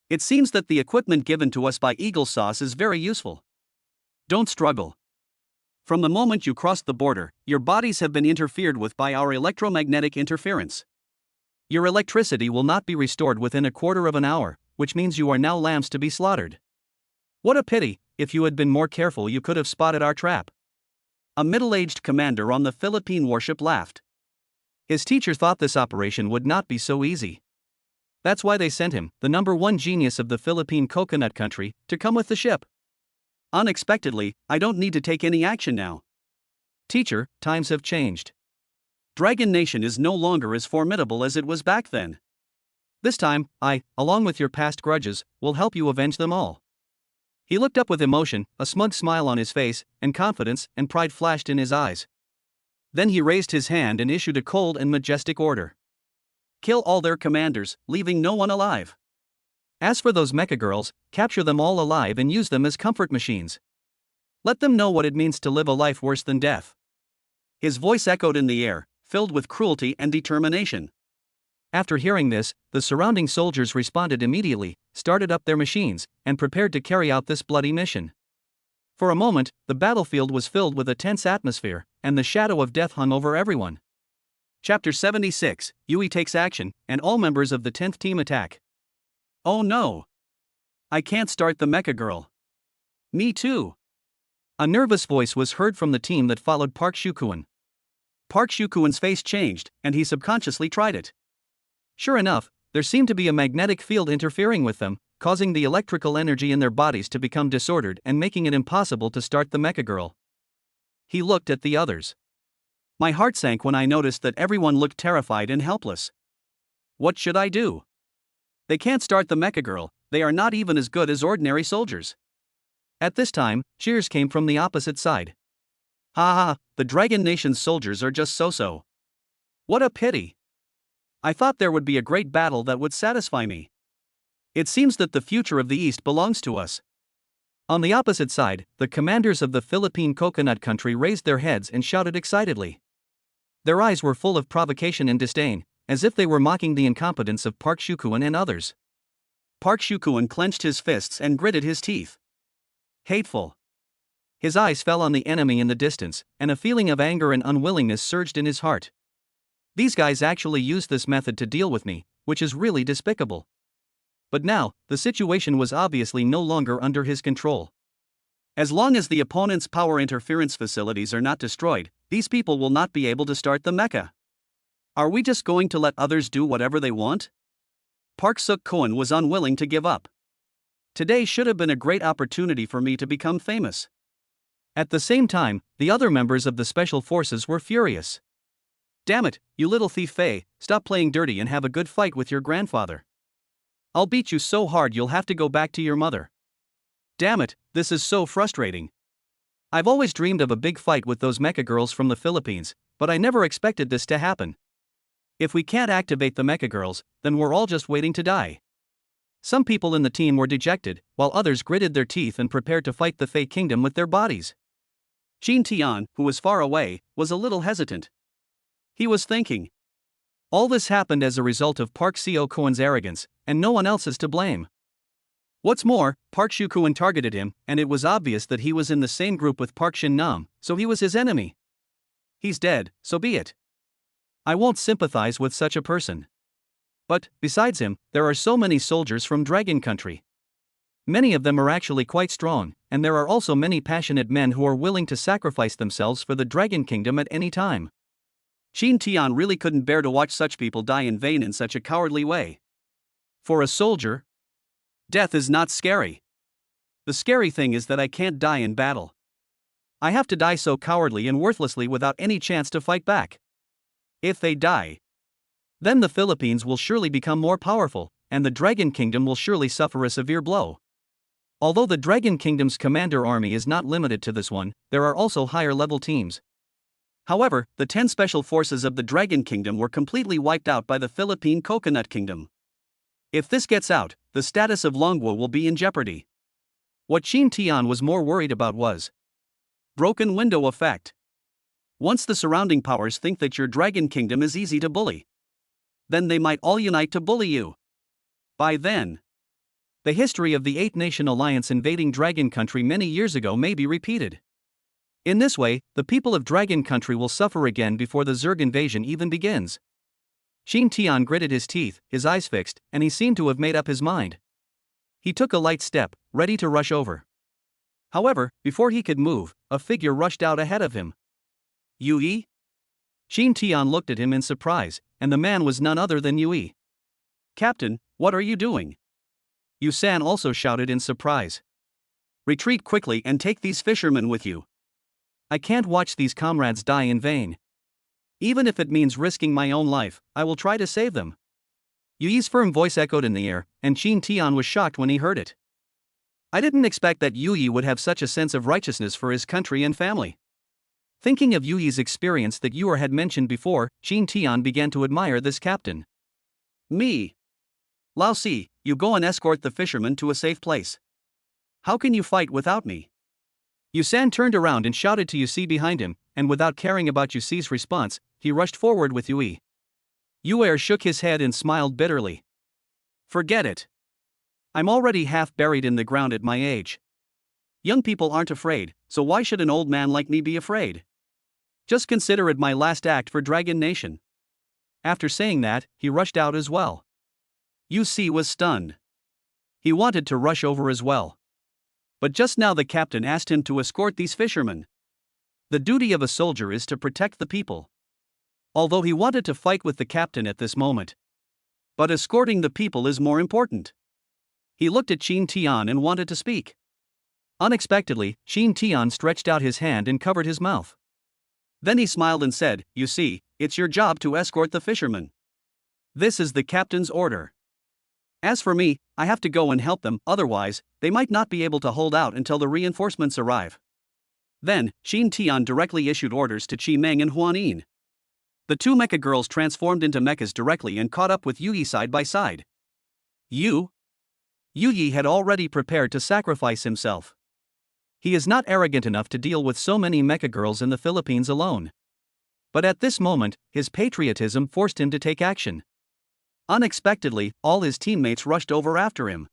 It seems that the equipment given to us by Eagle Sauce is very useful. Don't struggle. From the moment you crossed the border, your bodies have been interfered with by our electromagnetic interference. Your electricity will not be restored within a quarter of an hour, which means you are now lambs to be slaughtered. What a pity, if you had been more careful you could have spotted our trap. A middle-aged commander on the Philippine warship laughed. His teacher thought this operation would not be so easy. That's why they sent him, the #1 genius of the Philippine coconut country, to come with the ship. Unexpectedly, I don't need to take any action now. Teacher, times have changed. Dragon Nation is no longer as formidable as it was back then. This time, I, along with your past grudges, will help you avenge them all. He looked up with emotion, a smug smile on his face, and confidence and pride flashed in his eyes. Then he raised his hand and issued a cold and majestic order. Kill all their commanders, leaving no one alive. As for those Mecha Girls, capture them all alive and use them as comfort machines. Let them know what it means to live a life worse than death. His voice echoed in the air, filled with cruelty and determination. After hearing this, the surrounding soldiers responded immediately, started up their machines, and prepared to carry out this bloody mission. For a moment, the battlefield was filled with a tense atmosphere, and the shadow of death hung over everyone. Chapter 76, Yui takes action, and all members of the 10th team attack. Oh no! I can't start the Mecha Girl. Me too. A nervous voice was heard from the team that followed Park Shukuan. Park Shukuan's face changed, and he subconsciously tried it. Sure enough, there seemed to be a magnetic field interfering with them, causing the electrical energy in their bodies to become disordered and making it impossible to start the Mecha Girl. He looked at the others. My heart sank when I noticed that everyone looked terrified and helpless. What should I do? They can't start the Mecha Girl, they are not even as good as ordinary soldiers. At this time, cheers came from the opposite side. Ha ha, the Dragon Nation's soldiers are just so-so. What a pity. I thought there would be a great battle that would satisfy me. It seems that the future of the East belongs to us. On the opposite side, the commanders of the Philippine coconut country raised their heads and shouted excitedly. Their eyes were full of provocation and disdain, as if they were mocking the incompetence of Park Shukuan and others. Park Shukuan clenched his fists and gritted his teeth. hateful. His eyes fell on the enemy in the distance, and a feeling of anger and unwillingness surged in his heart. These guys actually used this method to deal with me, which is really despicable. But now, the situation was obviously no longer under his control. As long as the opponent's power interference facilities are not destroyed, these people will not be able to start the mecha. Are we just going to let others do whatever they want? Park Suk-Koen was unwilling to give up. Today should have been a great opportunity for me to become famous. At the same time, the other members of the special forces were furious. Damn it, you little thief Faye, stop playing dirty and have a good fight with your grandfather. I'll beat you so hard you'll have to go back to your mother. Damn it, this is so frustrating. I've always dreamed of a big fight with those Mecha Girls from the Philippines, but I never expected this to happen. If we can't activate the Mecha Girls, then we're all just waiting to die. Some people in the team were dejected, while others gritted their teeth and prepared to fight the Fey Kingdom with their bodies. Jin Tian, who was far away, was a little hesitant. He was thinking. All this happened as a result of Park Seo-Koen's arrogance, and no one else is to blame. What's more, Park Shu-Koen targeted him, and it was obvious that he was in the same group with Park Shin-nam, so he was his enemy. He's dead, so be it. I won't sympathize with such a person. But, besides him, there are so many soldiers from Dragon Country. Many of them are actually quite strong, and there are also many passionate men who are willing to sacrifice themselves for the Dragon Kingdom at any time. Jin Tian really couldn't bear to watch such people die in vain in such a cowardly way. For a soldier, death is not scary. The scary thing is that I can't die in battle. I have to die so cowardly and worthlessly without any chance to fight back. If they die, then the Philippines will surely become more powerful, and the Dragon Kingdom will surely suffer a severe blow. Although the Dragon Kingdom's commander army is not limited to this one, there are also higher-level teams. However, the 10 special forces of the Dragon Kingdom were completely wiped out by the Philippine Coconut Kingdom. If this gets out, the status of Longwo will be in jeopardy. What Jin Tian was more worried about was broken window effect. Once the surrounding powers think that your Dragon Kingdom is easy to bully, then they might all unite to bully you. By then, the history of the 8-nation alliance invading Dragon Country many years ago may be repeated. In this way, the people of Dragon Country will suffer again before the Zerg invasion even begins. Jin Tian gritted his teeth, his eyes fixed, and he seemed to have made up his mind. He took a light step, ready to rush over. However, before he could move, a figure rushed out ahead of him. Yui? Jin Tian looked at him in surprise, and the man was none other than Yui. Captain, what are you doing? Yu-san also shouted in surprise. Retreat quickly and take these fishermen with you. I can't watch these comrades die in vain. Even if it means risking my own life, I will try to save them. Yui's firm voice echoed in the air, and Jin Tian was shocked when he heard it. I didn't expect that Yui would have such a sense of righteousness for his country and family. Thinking of Yui's experience that Yuer had mentioned before, Jin Tian began to admire this captain. Me. Lao Si, you go and escort the fishermen to a safe place. How can you fight without me? Yu-san turned around and shouted to Yu-si behind him, and without caring about Yu-si's response, he rushed forward with Yui. Yuer shook his head and smiled bitterly. Forget it. I'm already half buried in the ground at my age. Young people aren't afraid, so why should an old man like me be afraid? Just consider it my last act for Dragon Nation. After saying that, he rushed out as well. Yu-si was stunned. He wanted to rush over as well. But just now the captain asked him to escort these fishermen. The duty of a soldier is to protect the people. Although he wanted to fight with the captain at this moment. But escorting the people is more important. He looked at Jin Tian and wanted to speak. Unexpectedly, Jin Tian stretched out his hand and covered his mouth. Then he smiled and said, You see, it's your job to escort the fishermen. This is the captain's order. As for me, I have to go and help them, otherwise, they might not be able to hold out until the reinforcements arrive. Then, Jin Tian directly issued orders to Chi Meng and Huan Yin. The 2 Mecha Girls transformed into mechas directly and caught up with Yui side by side. Yui had already prepared to sacrifice himself. He is not arrogant enough to deal with so many Mecha Girls in the Philippines alone. But at this moment, his patriotism forced him to take action. Unexpectedly, all his teammates rushed over after him.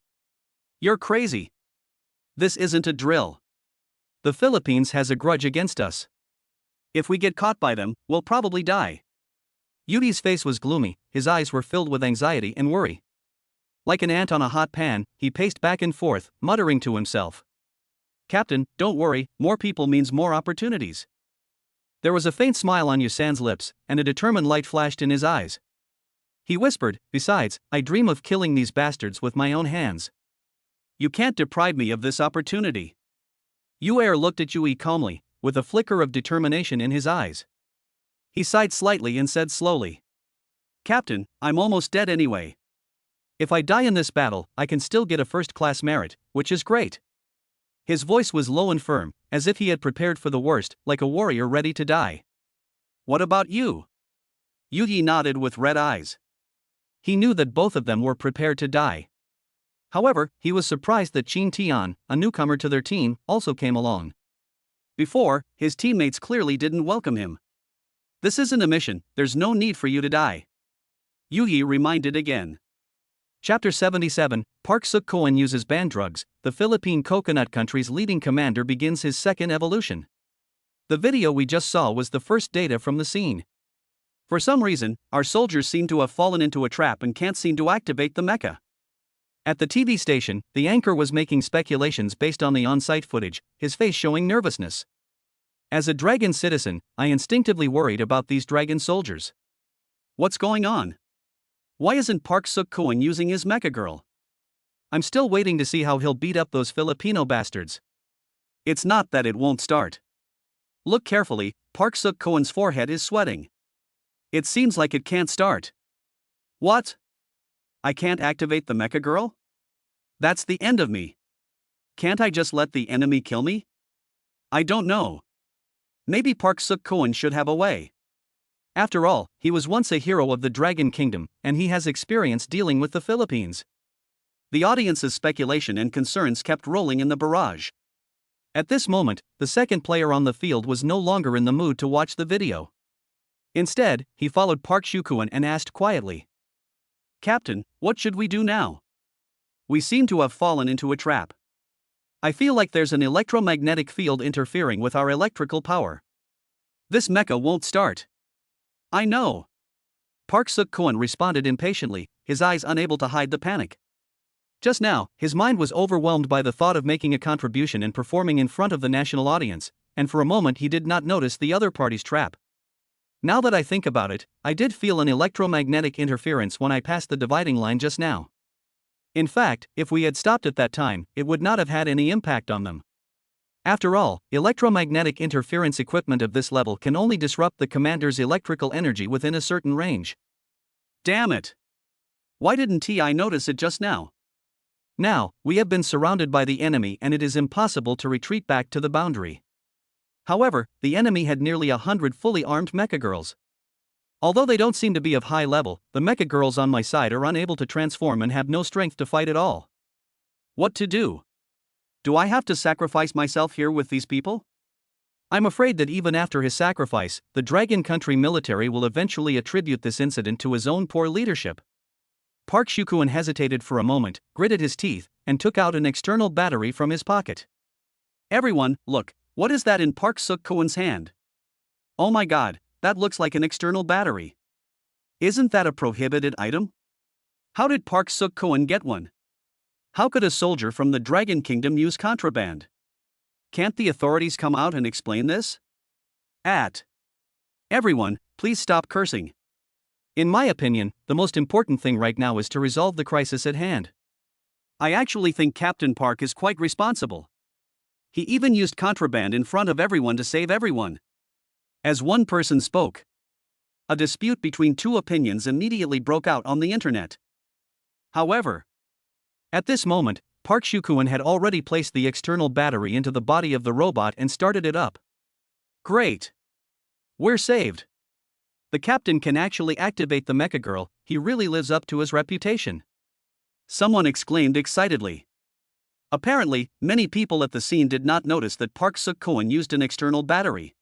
You're crazy. This isn't a drill. The Philippines has a grudge against us. If we get caught by them, we'll probably die. Yudi's face was gloomy, his eyes were filled with anxiety and worry. Like an ant on a hot pan, he paced back and forth, muttering to himself. Captain, don't worry, more people means more opportunities. There was a faint smile on Yusan's lips, and a determined light flashed in his eyes. He whispered, besides, I dream of killing these bastards with my own hands. You can't deprive me of this opportunity. Yuer looked at Yui calmly, with a flicker of determination in his eyes. He sighed slightly and said slowly. Captain, I'm almost dead anyway. If I die in this battle, I can still get a first-class merit, which is great. His voice was low and firm, as if he had prepared for the worst, like a warrior ready to die. What about you? Yugi nodded with red eyes. He knew that both of them were prepared to die. However, he was surprised that Qin Tian, a newcomer to their team, also came along. Before, his teammates clearly didn't welcome him. This isn't a mission, there's no need for you to die. Yugi reminded again. Chapter 77, Park Suk-koen uses banned drugs, the Philippine Coconut Country's leading commander begins his second evolution. The video we just saw was the first data from the scene. For some reason, our soldiers seem to have fallen into a trap and can't seem to activate the mecha. At the TV station, the anchor was making speculations based on the on-site footage, his face showing nervousness. As a dragon citizen, I instinctively worried about these dragon soldiers. What's going on? Why isn't Park Suk-koen using his Mecha Girl? I'm still waiting to see how he'll beat up those Filipino bastards. It's not that it won't start. Look carefully, Park Suk-koen's forehead is sweating. It seems like it can't start. What? I can't activate the Mecha Girl? That's the end of me. Can't I just let the enemy kill me? I don't know. Maybe Park Suk-koen should have a way. After all, he was once a hero of the Dragon Kingdom, and he has experience dealing with the Philippines. The audience's speculation and concerns kept rolling in the barrage. At this moment, the second player on the field was no longer in the mood to watch the video. Instead, he followed Park Suk-koen and asked quietly. Captain, what should we do now? We seem to have fallen into a trap. I feel like there's an electromagnetic field interfering with our electrical power. This mecha won't start. I know. Park Suk-koen responded impatiently, his eyes unable to hide the panic. Just now, his mind was overwhelmed by the thought of making a contribution and performing in front of the national audience, and for a moment he did not notice the other party's trap. Now that I think about it, I did feel an electromagnetic interference when I passed the dividing line just now. In fact, if we had stopped at that time, it would not have had any impact on them. After all, electromagnetic interference equipment of this level can only disrupt the commander's electrical energy within a certain range. Damn it! Why didn't I notice it just now? Now, we have been surrounded by the enemy and it is impossible to retreat back to the boundary. However, the enemy had nearly 100 fully armed Mecha Girls. Although they don't seem to be of high level, the Mecha Girls on my side are unable to transform and have no strength to fight at all. What to do? Do I have to sacrifice myself here with these people? I'm afraid that even after his sacrifice, the Dragon Country military will eventually attribute this incident to his own poor leadership. Park Suk-koen hesitated for a moment, gritted his teeth, and took out an external battery from his pocket. Everyone, look, what is that in Park Suk-koen's hand? Oh my god, that looks like an external battery. Isn't that a prohibited item? How did Park Suk-koen get one? How could a soldier from the Dragon Kingdom use contraband? Can't the authorities come out and explain this? Everyone, please stop cursing. In my opinion, the most important thing right now is to resolve the crisis at hand. I actually think Captain Park is quite responsible. He even used contraband in front of everyone to save everyone. As one person spoke, a dispute between two opinions immediately broke out on the internet. However, at this moment, Park Suk-koen had already placed the external battery into the body of the robot and started it up. Great! We're saved! The captain can actually activate the Mecha Girl, he really lives up to his reputation. Someone exclaimed excitedly. Apparently, many people at the scene did not notice that Park Suk-koen used an external battery.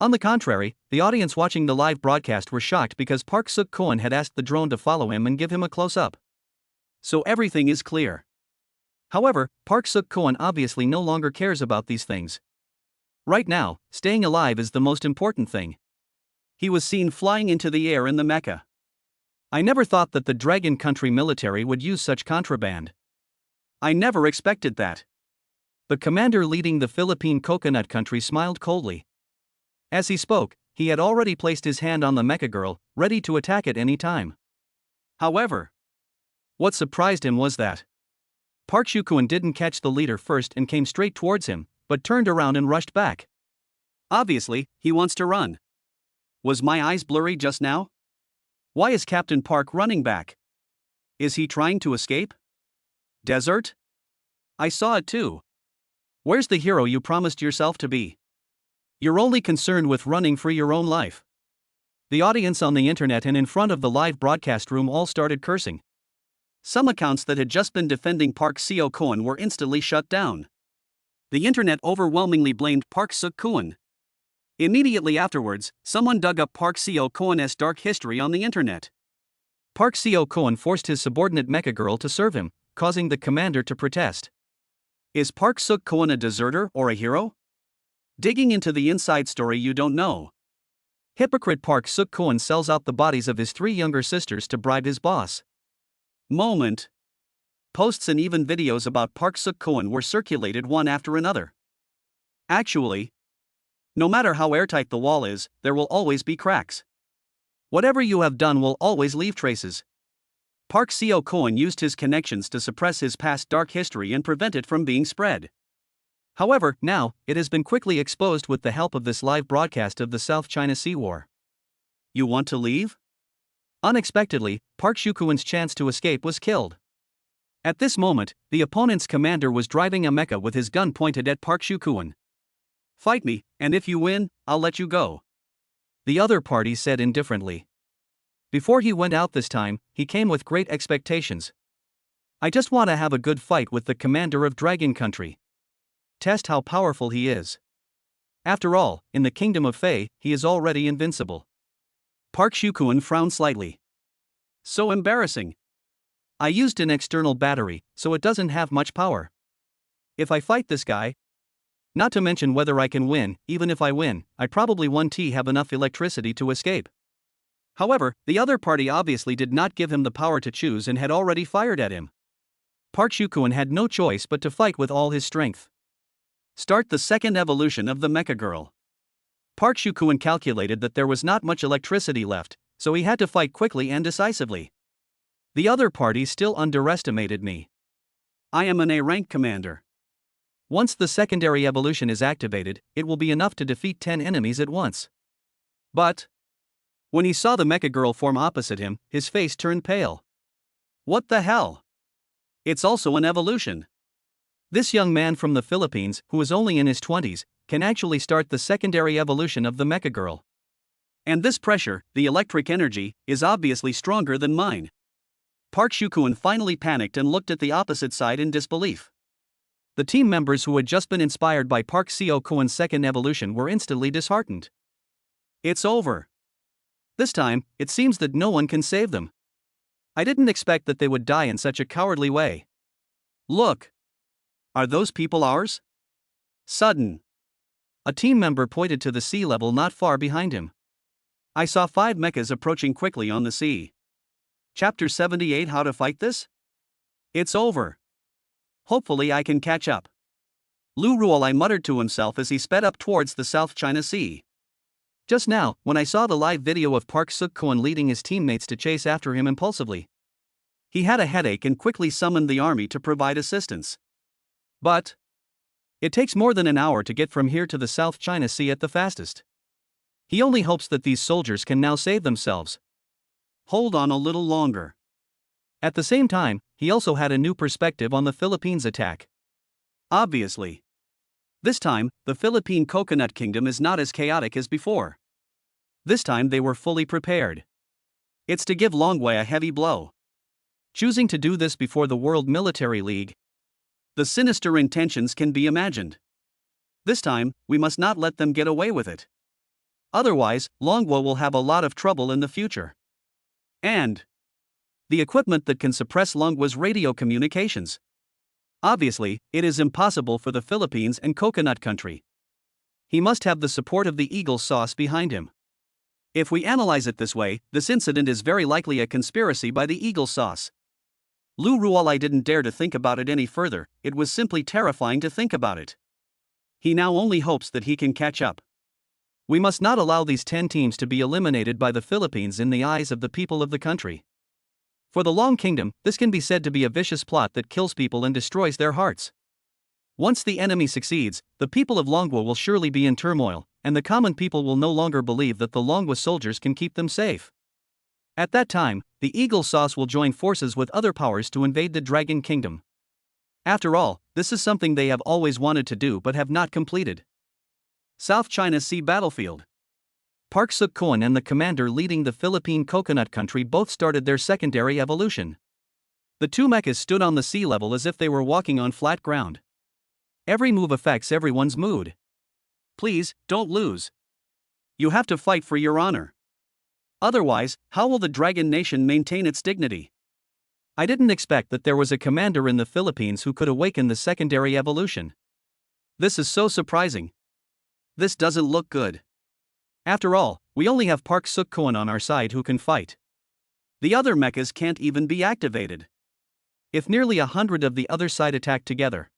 On the contrary, the audience watching the live broadcast were shocked because Park Suk-koen had asked the drone to follow him and give him a close-up. So everything is clear. However, Park Suk-koen obviously no longer cares about these things. Right now, staying alive is the most important thing. He was seen flying into the air in the mecha. I never thought that the Dragon Country military would use such contraband. I never expected that. The commander leading the Philippine Coconut Country smiled coldly. As he spoke, he had already placed his hand on the Mecha Girl, ready to attack at any time. However, what surprised him was that Park Shukuan didn't catch the leader first and came straight towards him, but turned around and rushed back. Obviously, he wants to run. Was my eyes blurry just now? Why is Captain Park running back? Is he trying to escape? Desert? I saw it too. Where's the hero you promised yourself to be? You're only concerned with running for your own life. The audience on the internet and in front of the live broadcast room all started cursing. Some accounts that had just been defending Park Seo-Koan were instantly shut down. The internet overwhelmingly blamed Park Suk-Koan. Immediately afterwards, someone dug up Park Seo-Koan's dark history on the internet. Park Seo-Koan forced his subordinate Mecha Girl to serve him, causing the commander to protest. Is Park Suk-Koan a deserter or a hero? Digging into the inside story you don't know. Hypocrite Park Suk-Koan sells out the bodies of his 3 younger sisters to bribe his boss. Moment. Posts and even videos about Park Suk-Koan were circulated one after another. Actually, no matter how airtight the wall is, there will always be cracks. Whatever you have done will always leave traces. Park Seo-Koan used his connections to suppress his past dark history and prevent it from being spread. However, now, it has been quickly exposed with the help of this live broadcast of the South China Sea War. You want to leave? Unexpectedly, Park Shukuan's chance to escape was killed. At this moment, the opponent's commander was driving a mecha with his gun pointed at Park Shukuan. Fight me, and if you win, I'll let you go. The other party said indifferently. Before he went out this time, he came with great expectations. I just want to have a good fight with the commander of Dragon Country. Test how powerful he is. After all, in the kingdom of Fei, he is already invincible. Park Shukuan frowned slightly. So embarrassing. I used an external battery, so it doesn't have much power. If I fight this guy, not to mention whether I can win, even if I win, I probably won't have enough electricity to escape. However, the other party obviously did not give him the power to choose and had already fired at him. Park Shukuan had no choice but to fight with all his strength. Start the second evolution of the Mecha Girl. Park Shukuan calculated that there was not much electricity left, so he had to fight quickly and decisively. The other party still underestimated me. I am an A-rank commander. Once the secondary evolution is activated, it will be enough to defeat 10 enemies at once. But when he saw the Mecha Girl form opposite him, his face turned pale. What the hell? It's also an evolution. This young man from the Philippines, who is only in his 20s, can actually start the secondary evolution of the Mecha Girl. And this pressure, the electric energy, is obviously stronger than mine. Park Shukuan finally panicked and looked at the opposite side in disbelief. The team members who had just been inspired by Park Seo-Koan's second evolution were instantly disheartened. It's over. This time, it seems that no one can save them. I didn't expect that they would die in such a cowardly way. Look. Are those people ours? Sudden. A team member pointed to the sea level not far behind him. I saw 5 mechas approaching quickly on the sea. Chapter 78 How to Fight This? It's over. Hopefully I can catch up. Lu Ruolai muttered to himself as he sped up towards the South China Sea. Just now, when I saw the live video of Park Suk-Koan leading his teammates to chase after him impulsively, he had a headache and quickly summoned the army to provide assistance. But it takes more than an hour to get from here to the South China Sea at the fastest. He only hopes that these soldiers can now save themselves. Hold on a little longer. At the same time, he also had a new perspective on the Philippines attack. Obviously. This time, the Philippine Coconut Kingdom is not as chaotic as before. This time they were fully prepared. It's to give Longwei a heavy blow. Choosing to do this before the World Military League, the sinister intentions can be imagined. This time, we must not let them get away with it. Otherwise, Longwo will have a lot of trouble in the future. And the equipment that can suppress Longwo's radio communications. Obviously, it is impossible for the Philippines and Coconut Country. he must have the support of the Eagle sauce behind him. If we analyze it this way, this incident is very likely a conspiracy by the Eagle sauce. Lu Ruolai didn't dare to think about it any further, it was simply terrifying to think about it. He now only hopes that he can catch up. We must not allow these 10 teams to be eliminated by the Philippines in the eyes of the people of the country. For the Long Kingdom, this can be said to be a vicious plot that kills people and destroys their hearts. Once the enemy succeeds, the people of Longwa will surely be in turmoil, and the common people will no longer believe that the Longwa soldiers can keep them safe. At that time, the Eagle sauce will join forces with other powers to invade the Dragon Kingdom. After all, this is something they have always wanted to do but have not completed. South China Sea Battlefield. Park Suk-koan and the commander leading the Philippine Coconut Country both started their secondary evolution. The two mechas stood on the sea level as if they were walking on flat ground. Every move affects everyone's mood. Please, don't lose. You have to fight for your honor. Otherwise, how will the Dragon Nation maintain its dignity? I didn't expect that there was a commander in the Philippines who could awaken the secondary evolution. This is so surprising. This doesn't look good. After all, we only have Park Suk-koan on our side who can fight. The other mechas can't even be activated. If nearly 100 of the other side attacked together.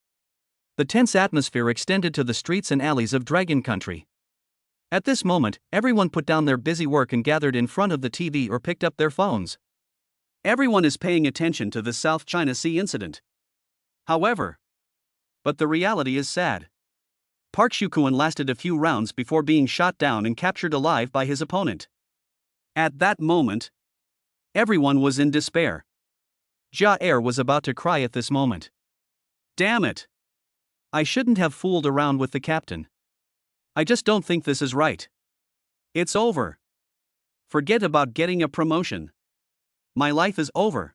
The tense atmosphere extended to the streets and alleys of Dragon Country. At this moment, everyone put down their busy work and gathered in front of the TV or picked up their phones. Everyone is paying attention to the South China Sea incident. However, but the reality is sad. Park Suk-koan lasted a few rounds before being shot down and captured alive by his opponent. At that moment, everyone was in despair. Ja-air was about to cry at this moment. Damn it! I shouldn't have fooled around with the captain. I just don't think this is right. It's over. Forget about getting a promotion. My life is over.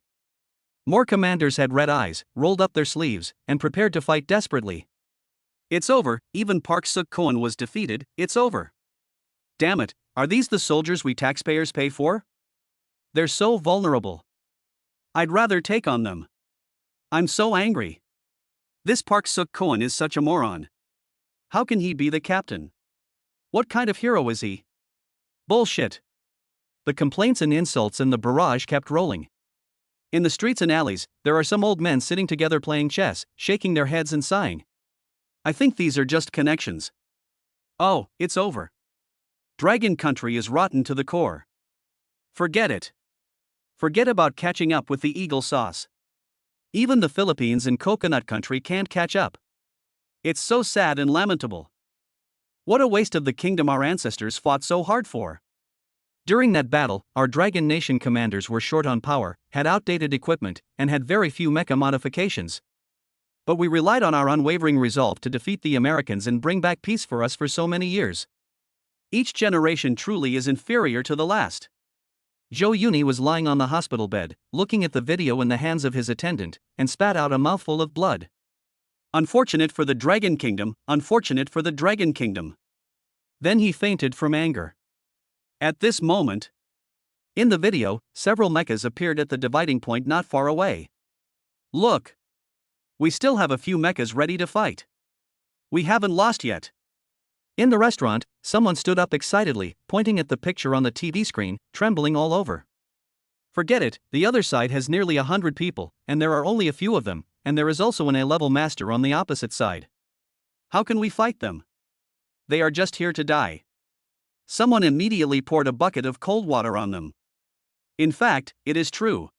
More commanders had red eyes, rolled up their sleeves, and prepared to fight desperately. It's over, even Park Suk-koan was defeated, it's over. Damn it, are these the soldiers we taxpayers pay for? They're so vulnerable. I'd rather take on them. I'm so angry. This Park Suk-koan is such a moron. How can he be the captain? What kind of hero is he? Bullshit. The complaints and insults and the barrage kept rolling. In the streets and alleys, there are some old men sitting together playing chess, shaking their heads and sighing. I think these are just connections. Oh, it's over. Dragon Country is rotten to the core. Forget it. Forget about catching up with the Eagle sauce. Even the Philippines and Coconut Country can't catch up. It's so sad and lamentable. What a waste of the kingdom our ancestors fought so hard for. During that battle, our Dragon Nation commanders were short on power, had outdated equipment, and had very few mecha modifications. But we relied on our unwavering resolve to defeat the Americans and bring back peace for us for so many years. Each generation truly is inferior to the last. Zhou Yuni was lying on the hospital bed, looking at the video in the hands of his attendant, and spat out a mouthful of blood. Unfortunate for the Dragon Kingdom, unfortunate for the Dragon Kingdom. Then he fainted from anger. At this moment, in the video, several mechas appeared at the dividing point not far away. Look! We still have a few mechas ready to fight. We haven't lost yet. In the restaurant, someone stood up excitedly, pointing at the picture on the TV screen, trembling all over. Forget it, the other side has nearly 100 people, and there are only a few of them, and there is also an A-level master on the opposite side. How can we fight them? They are just here to die. Someone immediately poured a bucket of cold water on them. In fact, it is true.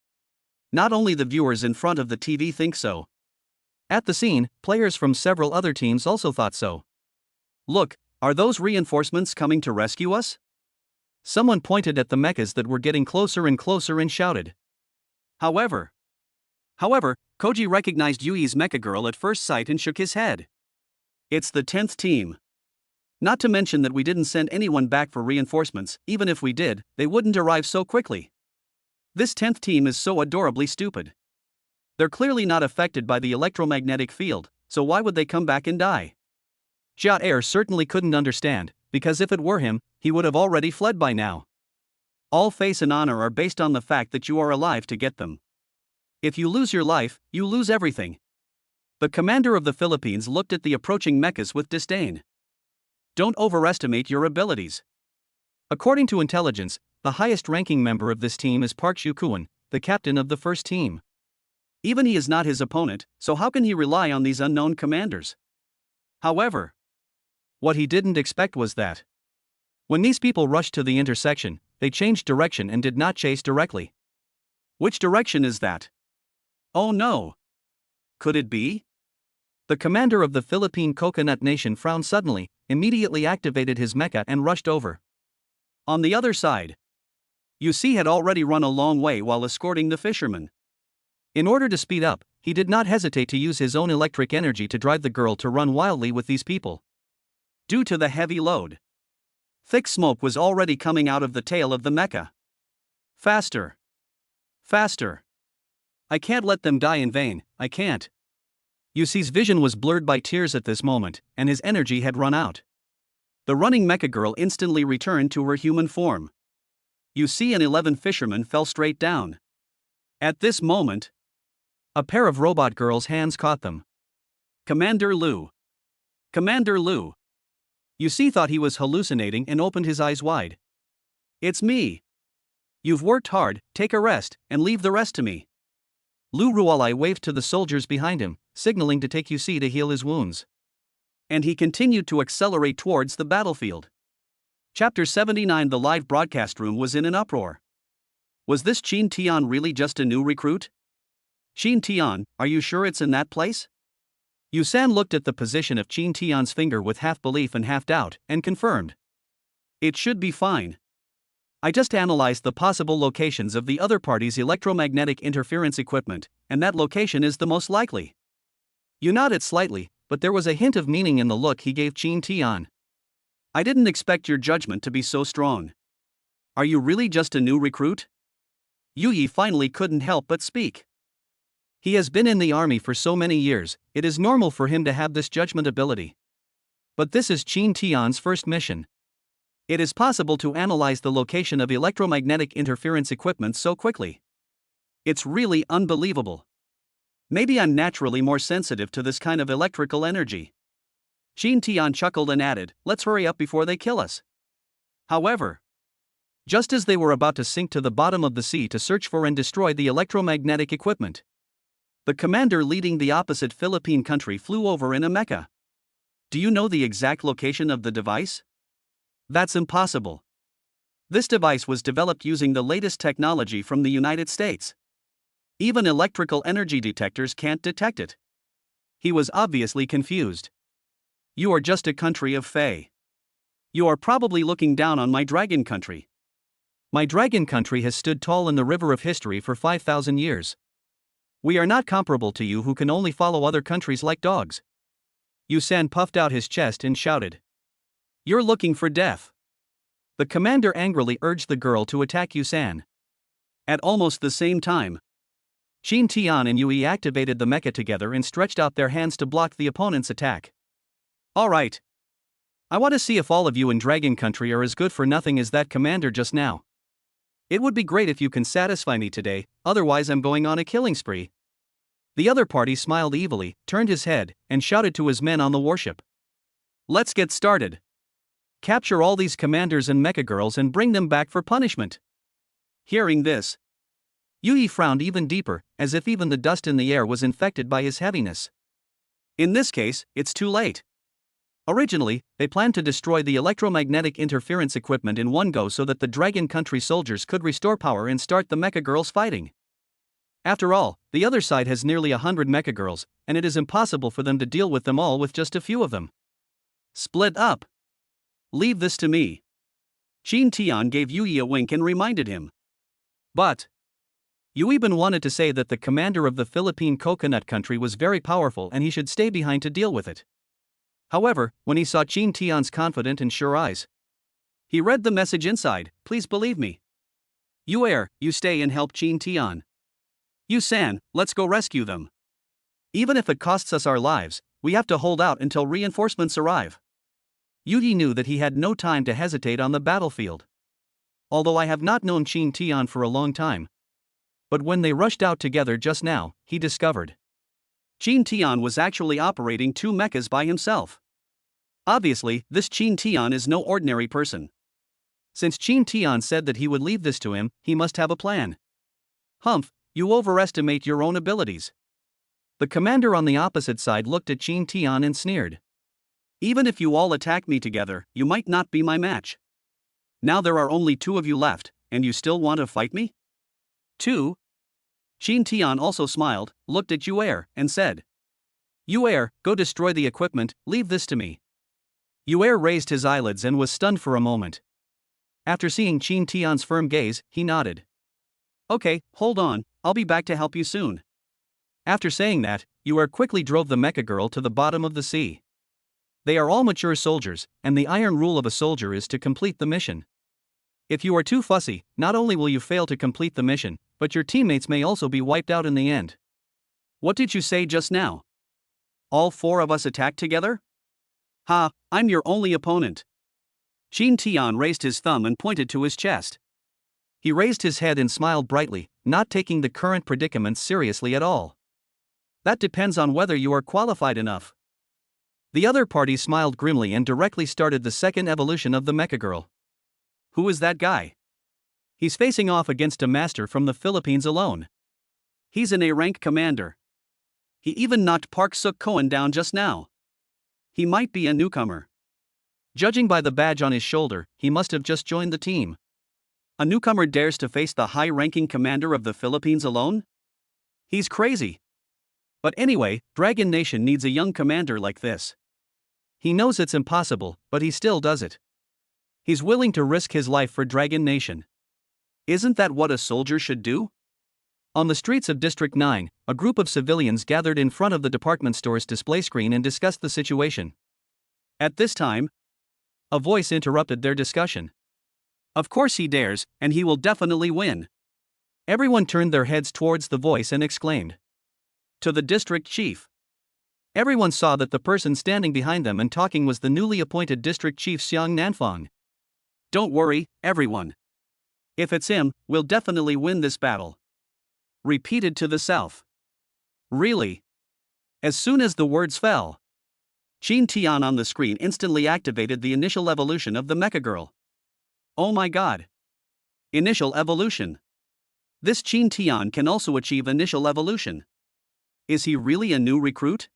Not only the viewers in front of the TV think so. At the scene, players from several other teams also thought so. Look, are those reinforcements coming to rescue us? Someone pointed at the mechas that were getting closer and closer and shouted. However, Koji recognized Yui's Mecha Girl at first sight and shook his head. It's the 10th team. Not to mention that we didn't send anyone back for reinforcements, even if we did, they wouldn't arrive so quickly. This 10th team is so adorably stupid. They're clearly not affected by the electromagnetic field, so why would they come back and die? Ja-air certainly couldn't understand, because if it were him, he would have already fled by now. All face and honor are based on the fact that you are alive to get them. If you lose your life, you lose everything. The commander of the Philippines looked at the approaching mechas with disdain. Don't overestimate your abilities. According to intelligence, the highest-ranking member of this team is part.Reward, the captain of the first team. Even he is not his opponent, so how can he rely on these unknown commanders? However, what he didn't expect was that when these people rushed to the intersection, they changed direction and did not chase directly. Which direction is that? Oh no! Could it be? The commander of the Philippine Coconut Nation frowned suddenly, immediately activated his mecha and rushed over. On the other side, Yusi had already run a long way while escorting the fisherman. In order to speed up, he did not hesitate to use his own electric energy to drive the girl to run wildly with these people. Due to the heavy load, thick smoke was already coming out of the tail of the mecha. Faster! Faster! I can't let them die in vain, I can't. Yusi's vision was blurred by tears at this moment, and his energy had run out. The running mecha girl instantly returned to her human form. Yusi and 11 fishermen fell straight down. At this moment, a pair of robot girls' hands caught them. Commander Lu! Commander Lu! Yusi thought he was hallucinating and opened his eyes wide. It's me! You've worked hard, take a rest, and leave the rest to me. Lu Rualai waved to the soldiers behind him, signaling to take Yusi to heal his wounds. And he continued to accelerate towards the battlefield. Chapter 79. The live broadcast room was in an uproar. Was this Qin Tian really just a new recruit? Qin Tian, are you sure it's in that place? Yusan looked at the position of Qin Tian's finger with half belief and half doubt, and confirmed. It should be fine. I just analyzed the possible locations of the other party's electromagnetic interference equipment, and that location is the most likely. You nodded slightly, but there was a hint of meaning in the look he gave Qin Tian. I didn't expect your judgment to be so strong. Are you really just a new recruit? Yu Yi finally couldn't help but speak. He has been in the army for so many years, it is normal for him to have this judgment ability. But this is Qin Tian's first mission. It is possible to analyze the location of electromagnetic interference equipment so quickly. It's really unbelievable. Maybe I'm naturally more sensitive to this kind of electrical energy. Qin Tian chuckled and added, let's hurry up before they kill us. However, just as they were about to sink to the bottom of the sea to search for and destroy the electromagnetic equipment, the commander leading the opposite Philippine country flew over in a mecha. Do you know the exact location of the device? That's impossible. This device was developed using the latest technology from the United States. Even electrical energy detectors can't detect it. He was obviously confused. You are just a country of Fae. You are probably looking down on my dragon country. My dragon country has stood tall in the river of history for 5,000 years. We are not comparable to you who can only follow other countries like dogs. Yusan puffed out his chest and shouted. You're looking for death. The commander angrily urged the girl to attack Yusan. At almost the same time, Qin Tian and Yui activated the mecha together and stretched out their hands to block the opponent's attack. Alright. I want to see if all of you in Dragon Country are as good for nothing as that commander just now. It would be great if you can satisfy me today, otherwise I'm going on a killing spree. The other party smiled evilly, turned his head, and shouted to his men on the warship. Let's get started. Capture all these commanders and mecha girls and bring them back for punishment. Hearing this, Yui frowned even deeper, as if even the dust in the air was infected by his heaviness. In this case, it's too late. Originally, they planned to destroy the electromagnetic interference equipment in one go so that the Dragon Country soldiers could restore power and start the mecha girls fighting. After all, the other side has nearly 100 mecha girls, and it is impossible for them to deal with them all with just a few of them. Split up. Leave this to me. Qin Tian gave Yui a wink and reminded him. But Yuiban wanted to say that the commander of the Philippine Coconut Country was very powerful and he should stay behind to deal with it. However, when he saw Qin Tian's confident and sure eyes, he read the message inside, please believe me. You stay and help Qin Tian. San, let's go rescue them. Even if it costs us our lives, we have to hold out until reinforcements arrive. Yui knew that he had no time to hesitate on the battlefield. Although I have not known Qin Tian for a long time. But when they rushed out together just now, he discovered Qin Tian was actually operating 2 mechas by himself. Obviously, this Qin Tian is no ordinary person. Since Qin Tian said that he would leave this to him, he must have a plan. Humph, you overestimate your own abilities. The commander on the opposite side looked at Qin Tian and sneered. Even if you all attack me together, you might not be my match. Now there are only 2 of you left, and you still want to fight me? 2? Qin Tian also smiled, looked at Yuer, and said. Yuer, go destroy the equipment, leave this to me. Yuer raised his eyelids and was stunned for a moment. After seeing Qin Tian's firm gaze, he nodded. Okay, hold on, I'll be back to help you soon. After saying that, Yuer quickly drove the Mecha Girl to the bottom of the sea. They are all mature soldiers, and the iron rule of a soldier is to complete the mission. If you are too fussy, not only will you fail to complete the mission, but your teammates may also be wiped out in the end. What did you say just now? All 4 of us attack together? Ha, I'm your only opponent. Qin Tian raised his thumb and pointed to his chest. He raised his head and smiled brightly, not taking the current predicament seriously at all. That depends on whether you are qualified enough. The other party smiled grimly and directly started the second evolution of the Mecha Girl. Who is that guy? He's facing off against a master from the Philippines alone. He's an A-rank commander. He even knocked Park Suk-Koan down just now. He might be a newcomer. Judging by the badge on his shoulder, he must have just joined the team. A newcomer dares to face the high-ranking commander of the Philippines alone? He's crazy. But anyway, Dragon Nation needs a young commander like this. He knows it's impossible, but he still does it. He's willing to risk his life for Dragon Nation. Isn't that what a soldier should do? On the streets of District 9, a group of civilians gathered in front of the department store's display screen and discussed the situation. At this time, a voice interrupted their discussion. Of course he dares, and he will definitely win. Everyone turned their heads towards the voice and exclaimed. To the district chief. Everyone saw that the person standing behind them and talking was the newly appointed district chief Xiang Nanfang. Don't worry, everyone. If it's him, we'll definitely win this battle. Repeated to the south. Really? As soon as the words fell, Qin Tian on the screen instantly activated the initial evolution of the Mecha Girl. Oh my god. Initial evolution. This Qin Tian can also achieve initial evolution. Is he really a new recruit?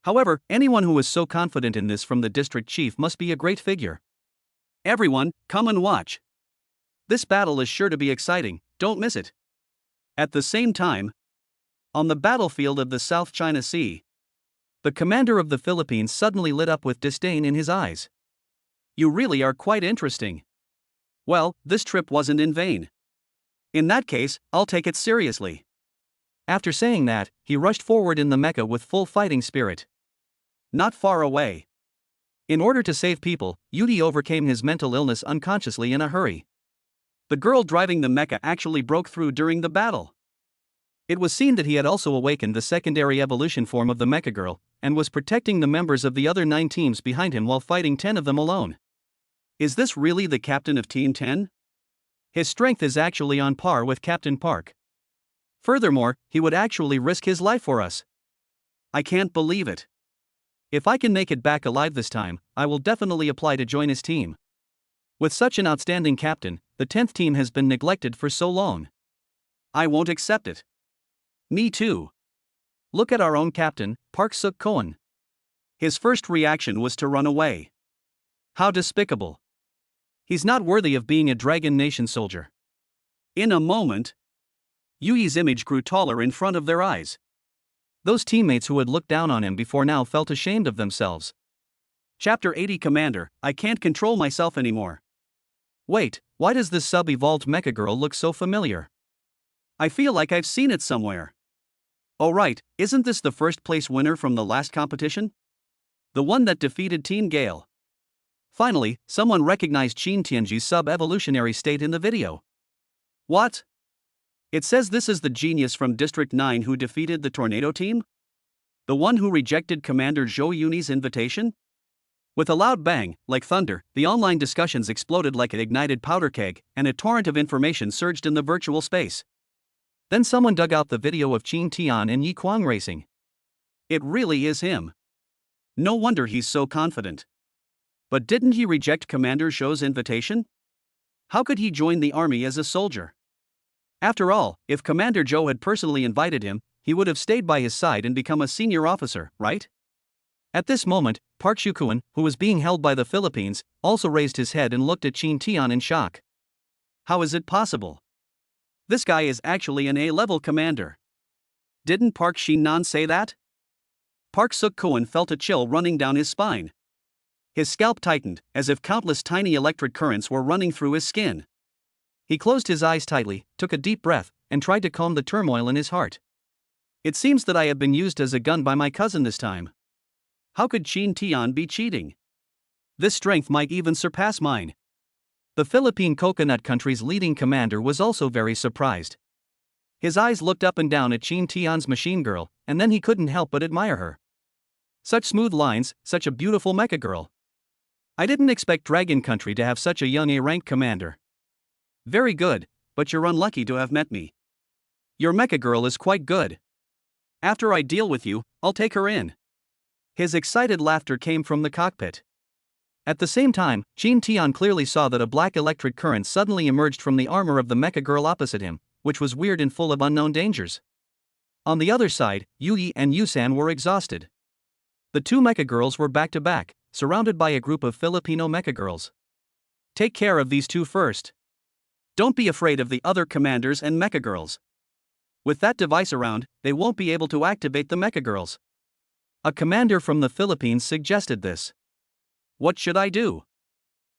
However, anyone who is so confident in this from the district chief must be a great figure. Everyone, come and watch. This battle is sure to be exciting, don't miss it. At the same time, on the battlefield of the South China Sea, the commander of the Philippines suddenly lit up with disdain in his eyes. You really are quite interesting. Well, this trip wasn't in vain. In that case, I'll take it seriously. After saying that, he rushed forward in the mecha with full fighting spirit. Not far away. In order to save people, Yudi overcame his mental illness unconsciously in a hurry. The girl driving the mecha actually broke through during the battle. It was seen that he had also awakened the secondary evolution form of the Mecha Girl, and was protecting the members of the other 9 teams behind him while fighting 10 of them alone. Is this really the captain of Team 10? His strength is actually on par with Captain Park. Furthermore, he would actually risk his life for us. I can't believe it. If I can make it back alive this time, I will definitely apply to join his team. With such an outstanding captain, the 10th team has been neglected for so long. I won't accept it. Me too. Look at our own captain, Park Suk-Koan. His first reaction was to run away. How despicable. He's not worthy of being a Dragon Nation soldier. In a moment, Yui's image grew taller in front of their eyes. Those teammates who had looked down on him before now felt ashamed of themselves. Chapter 80 Commander, I can't control myself anymore. Wait, why does this sub-evolved Mecha Girl look so familiar? I feel like I've seen it somewhere. Oh right, isn't this the first place winner from the last competition? The one that defeated Team Gale. Finally, someone recognized Qin Tianji's sub-evolutionary state in the video. What? It says this is the genius from District 9 who defeated the Tornado team? The one who rejected Commander Zhou Yunyi's invitation? With a loud bang, like thunder, the online discussions exploded like an ignited powder keg, and a torrent of information surged in the virtual space. Then someone dug out the video of Qin Tian and Yi Kuang racing. It really is him. No wonder he's so confident. But didn't he reject Commander Zhou's invitation? How could he join the army as a soldier? After all, if Commander Zhou had personally invited him, he would have stayed by his side and become a senior officer, right? At this moment, Park Shukuan, who was being held by the Philippines, also raised his head and looked at Qin Tian in shock. How is it possible? This guy is actually an A-level commander. Didn't Park Shin-nan say that? Park Suk-kuan felt a chill running down his spine. His scalp tightened, as if countless tiny electric currents were running through his skin. He closed his eyes tightly, took a deep breath, and tried to calm the turmoil in his heart. It seems that I have been used as a gun by my cousin this time. How could Qin Tian be cheating? This strength might even surpass mine. The Philippine Coconut Country's leading commander was also very surprised. His eyes looked up and down at Qin Tian's machine girl, and then he couldn't help but admire her. Such smooth lines, such a beautiful mecha girl. I didn't expect Dragon Country to have such a young A-rank commander. Very good, but you're unlucky to have met me. Your mecha girl is quite good. After I deal with you, I'll take her in. His excited laughter came from the cockpit. At the same time, Qin Tian clearly saw that a black electric current suddenly emerged from the armor of the mecha girl opposite him, which was weird and full of unknown dangers. On the other side, Yu and Yusan were exhausted. The two mecha girls were back to back, surrounded by a group of Filipino mecha girls. Take care of these two first. Don't be afraid of the other commanders and mecha girls. With that device around, they won't be able to activate the mecha girls. A commander from the Philippines suggested this. What should I do?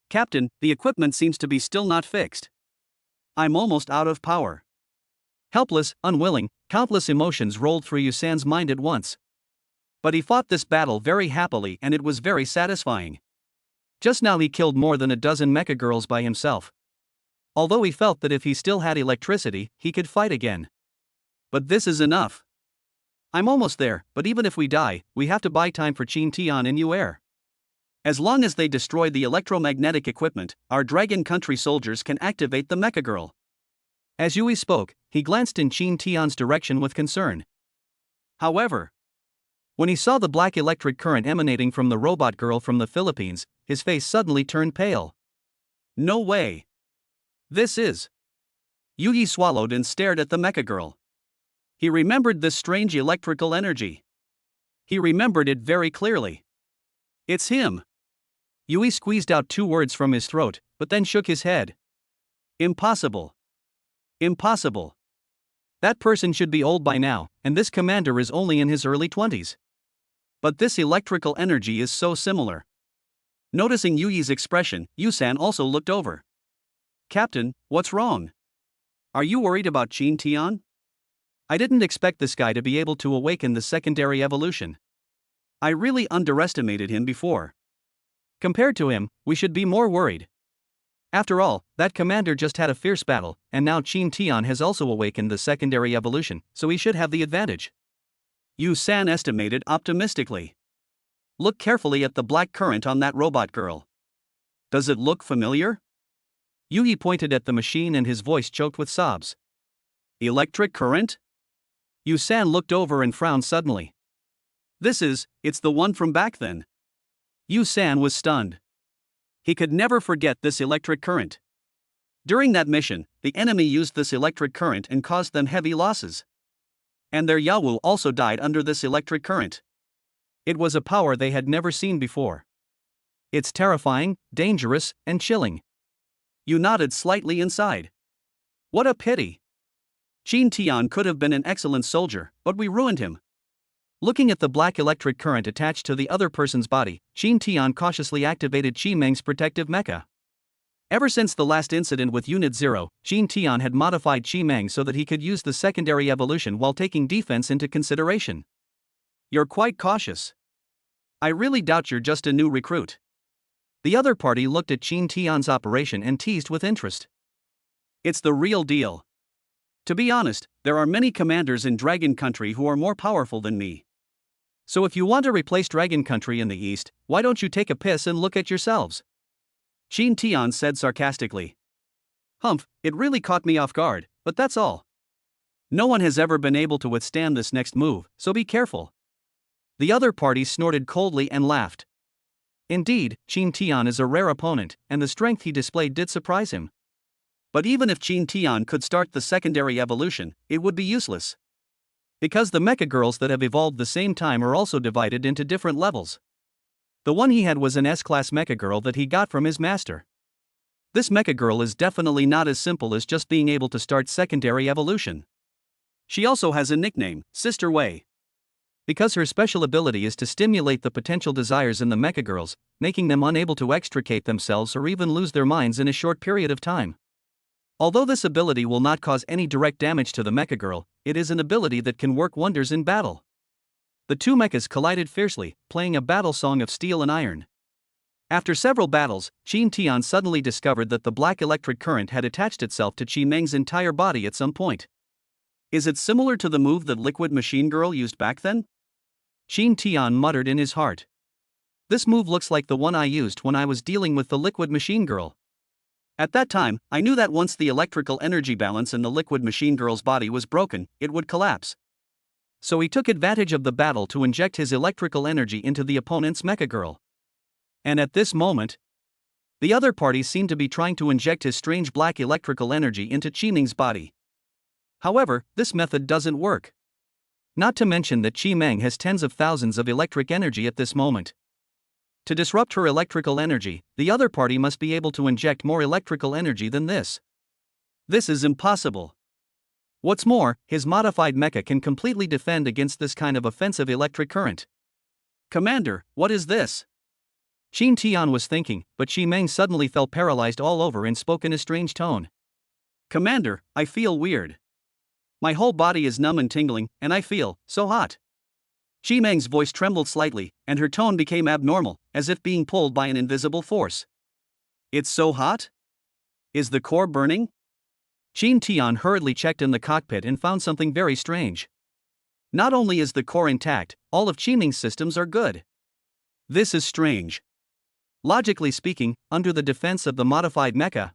Captain, the equipment seems to be still not fixed. I'm almost out of power. Helpless, unwilling, countless emotions rolled through Yusan's mind at once. But he fought this battle very happily and it was very satisfying. Just now he killed more than a dozen mecha girls by himself. Although he felt that if he still had electricity, he could fight again. But this is enough. I'm almost there, but even if we die, we have to buy time for Qin Tian and Yuer. As long as they destroy the electromagnetic equipment, our Dragon Country soldiers can activate the mecha girl. As Yui spoke, he glanced in Qin Tian's direction with concern. However, when he saw the black electric current emanating from the robot girl from the Philippines, his face suddenly turned pale. No way. This is. Yui swallowed and stared at the mecha girl. He remembered this strange electrical energy. He remembered it very clearly. It's him. Yui squeezed out two words from his throat, but then shook his head. Impossible. Impossible. That person should be old by now, and this commander is only in his early 20s. But this electrical energy is so similar. Noticing Yui's expression, Yusan also looked over. Captain, what's wrong? Are you worried about Qin Tian? I didn't expect this guy to be able to awaken the secondary evolution. I really underestimated him before. Compared to him, we should be more worried. After all, that commander just had a fierce battle, and now Qin Tian has also awakened the secondary evolution, so he should have the advantage. Yu-san estimated optimistically. Look carefully at the black current on that robot girl. Does it look familiar? Yui pointed at the machine and his voice choked with sobs. Electric current? Yu-san looked over and frowned suddenly. It's the one from back then. Yu-san was stunned. He could never forget this electric current. During that mission, the enemy used this electric current and caused them heavy losses. And their Yawu also died under this electric current. It was a power they had never seen before. It's terrifying, dangerous, and chilling. Yu nodded slightly inside. What a pity. Qin Tian could have been an excellent soldier, but we ruined him. Looking at the black electric current attached to the other person's body, Qin Tian cautiously activated Qi Meng's protective mecha. Ever since the last incident with Unit 0, Qin Tian had modified Qi Meng so that he could use the secondary evolution while taking defense into consideration. You're quite cautious. I really doubt you're just a new recruit. The other party looked at Qin Tian's operation and teased with interest. It's the real deal. To be honest, there are many commanders in Dragon Country who are more powerful than me. So if you want to replace Dragon Country in the East, why don't you take a piss and look at yourselves? Qin Tian said sarcastically. Humph, it really caught me off guard, but that's all. No one has ever been able to withstand this next move, so be careful. The other party snorted coldly and laughed. Indeed, Qin Tian is a rare opponent, and the strength he displayed did surprise him. But even if Qin Tian could start the secondary evolution, it would be useless. Because the Mecha Girls that have evolved the same time are also divided into different levels. The one he had was an S-class Mecha Girl that he got from his master. This Mecha Girl is definitely not as simple as just being able to start secondary evolution. She also has a nickname, Sister Wei. Because her special ability is to stimulate the potential desires in the Mecha Girls, making them unable to extricate themselves or even lose their minds in a short period of time. Although this ability will not cause any direct damage to the Mecha Girl, it is an ability that can work wonders in battle. The two mechas collided fiercely, playing a battle song of steel and iron. After several battles, Qin Tian suddenly discovered that the black electric current had attached itself to Qi Meng's entire body at some point. Is it similar to the move that Liquid Machine Girl used back then? Qin Tian muttered in his heart. This move looks like the one I used when I was dealing with the Liquid Machine Girl. At that time, I knew that once the electrical energy balance in the Liquid Machine Girl's body was broken, it would collapse. So he took advantage of the battle to inject his electrical energy into the opponent's Mecha Girl. And at this moment, the other party seemed to be trying to inject his strange black electrical energy into Qi Meng's body. However, this method doesn't work. Not to mention that Qi Meng has tens of thousands of electric energy at this moment. To disrupt her electrical energy, the other party must be able to inject more electrical energy than this. This is impossible. What's more, his modified mecha can completely defend against this kind of offensive electric current. Commander, what is this? Qin Tian was thinking, but Qi Meng suddenly felt paralyzed all over and spoke in a strange tone. Commander, I feel weird. My whole body is numb and tingling, and I feel so hot. Qi Meng's voice trembled slightly, and her tone became abnormal, as if being pulled by an invisible force. It's so hot? Is the core burning? Qin Tian hurriedly checked in the cockpit and found something very strange. Not only is the core intact, all of Qi Meng's systems are good. This is strange. Logically speaking, under the defense of the modified mecha,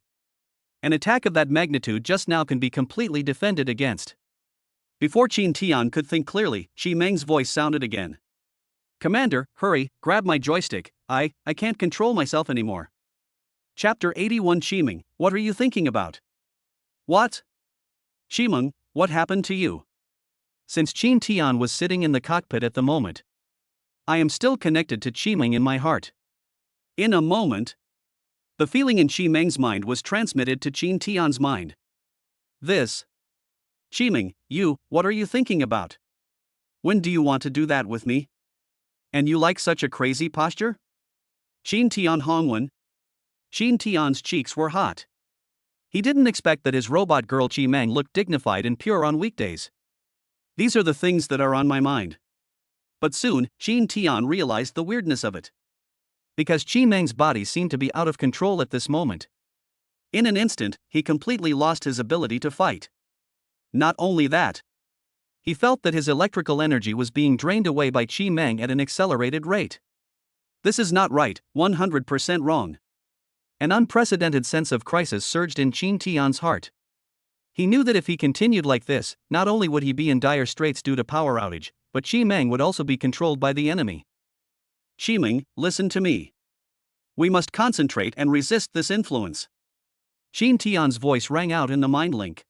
an attack of that magnitude just now can be completely defended against. Before Qin Tian could think clearly, Qi Meng's voice sounded again. Commander, hurry, grab my joystick, I can't control myself anymore. Chapter 81 Qi Meng, what are you thinking about? What? Qi Meng, what happened to you? Since Qin Tian was sitting in the cockpit at the moment, I am still connected to Qi Meng in my heart. In a moment, the feeling in Qi Meng's mind was transmitted to Qin Tian's mind. This. Qi Meng, what are you thinking about? When do you want to do that with me? And you like such a crazy posture? Qin Tian Hongwen. Qin Tian's cheeks were hot. He didn't expect that his robot girl Qi Meng looked dignified and pure on weekdays. These are the things that are on my mind. But soon, Qin Tian realized the weirdness of it. Because Qi Meng's body seemed to be out of control at this moment. In an instant, he completely lost his ability to fight. Not only that, he felt that his electrical energy was being drained away by Qi Meng at an accelerated rate. This is not right, 100% wrong. An unprecedented sense of crisis surged in Qin Tian's heart. He knew that if he continued like this, not only would he be in dire straits due to power outage, but Qi Meng would also be controlled by the enemy. Qi Meng, listen to me. We must concentrate and resist this influence. Qin Tian's voice rang out in the mind link.